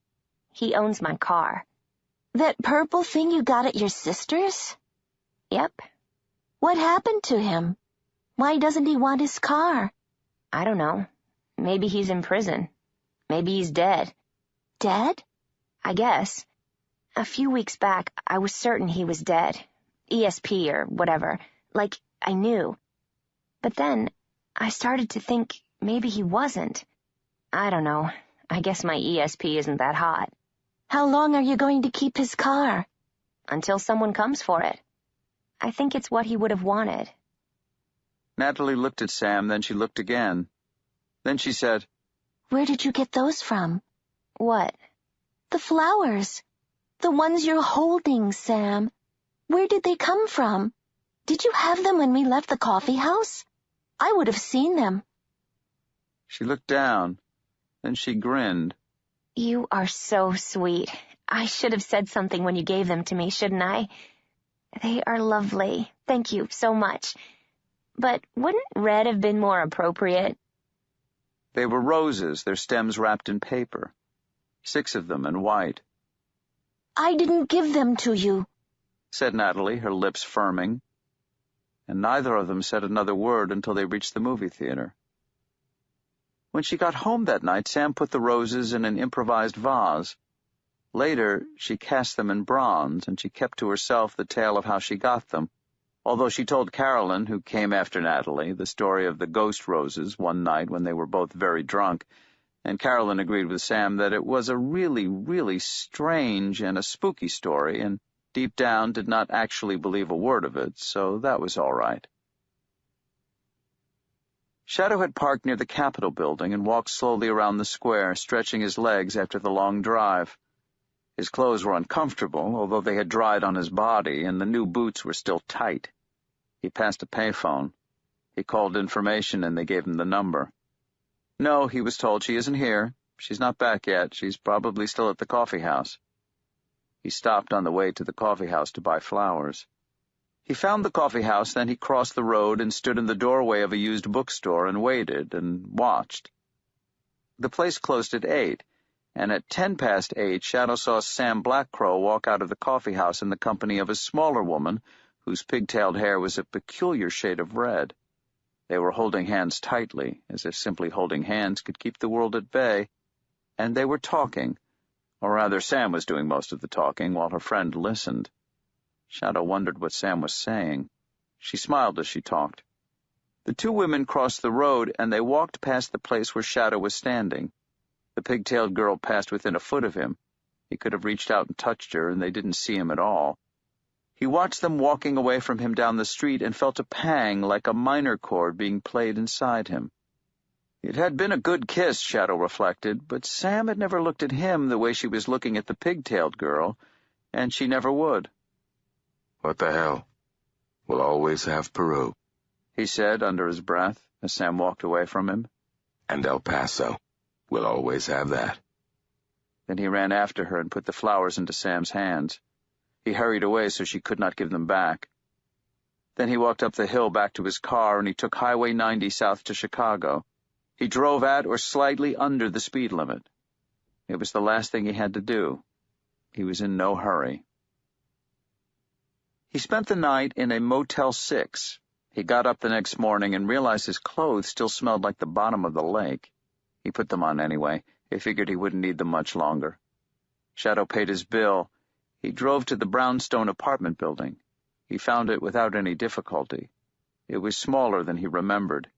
He owns my car. That purple thing you got at your sister's? Yep. What happened to him? Why doesn't he want his car? I don't know. Maybe he's in prison. Maybe he's dead. Dead? I guess. A few weeks back, I was certain he was dead. ESP or whatever. Like, I knew. But then, I started to think maybe he wasn't. I don't know. I guess my ESP isn't that hot. How long are you going to keep his car? Until someone comes for it. I think it's what he would have wanted. Natalie looked at Sam, then she looked again. Then she said, Where did you get those from? What? The flowers. The ones you're holding, Sam. Where did they come from? Did you have them when we left the coffee house? I would have seen them. She looked down. Then she grinned. You are so sweet. I should have said something when you gave them to me, shouldn't I? They are lovely. Thank you so much. But wouldn't red have been more appropriate? They were roses, their stems wrapped in paper. 6 of them in white. I didn't give them to you, said Natalie, her lips firming. And neither of them said another word until they reached the movie theater. When she got home that night, Sam put the roses in an improvised vase. Later, she cast them in bronze, and she kept to herself the tale of how she got them, although she told Carolyn, who came after Natalie, the story of the ghost roses one night when they were both very drunk, and Carolyn agreed with Sam that it was a really, really strange and a spooky story, and deep down did not actually believe a word of it, so that was all right. Shadow had parked near the Capitol building and walked slowly around the square, stretching his legs after the long drive. His clothes were uncomfortable, although they had dried on his body, and the new boots were still tight. He passed a payphone. He called information, and they gave him the number. No, he was told, she isn't here. She's not back yet. She's probably still at the coffee house. He stopped on the way to the coffee house to buy flowers. He found the coffee house, then he crossed the road and stood in the doorway of a used bookstore and waited and watched. The place closed at 8, and at 8:10, Shadow saw Sam Blackcrow walk out of the coffee house in the company of a smaller woman whose pigtailed hair was a peculiar shade of red. They were holding hands tightly, as if simply holding hands could keep the world at bay, and they were talking, or rather Sam was doing most of the talking while her friend listened. Shadow wondered what Sam was saying. She smiled as she talked. The two women crossed the road, and they walked past the place where Shadow was standing. The pigtailed girl passed within a foot of him. He could have reached out and touched her, and they didn't see him at all. He watched them walking away from him down the street and felt a pang like a minor chord being played inside him. It had been a good kiss, Shadow reflected, but Sam had never looked at him the way she was looking at the pigtailed girl, and she never would. "What the hell? We'll always have Peru," he said under his breath as Sam walked away from him. "And El Paso. We'll always have that." Then he ran after her and put the flowers into Sam's hands. He hurried away so she could not give them back. Then he walked up the hill back to his car, and he took Highway 90 south to Chicago. He drove at or slightly under the speed limit. It was the last thing he had to do. He was in no hurry. He spent the night in a Motel 6. He got up the next morning and realized his clothes still smelled like the bottom of the lake. He put them on anyway. He figured he wouldn't need them much longer. Shadow paid his bill. He drove to the brownstone apartment building. He found it without any difficulty. It was smaller than he remembered.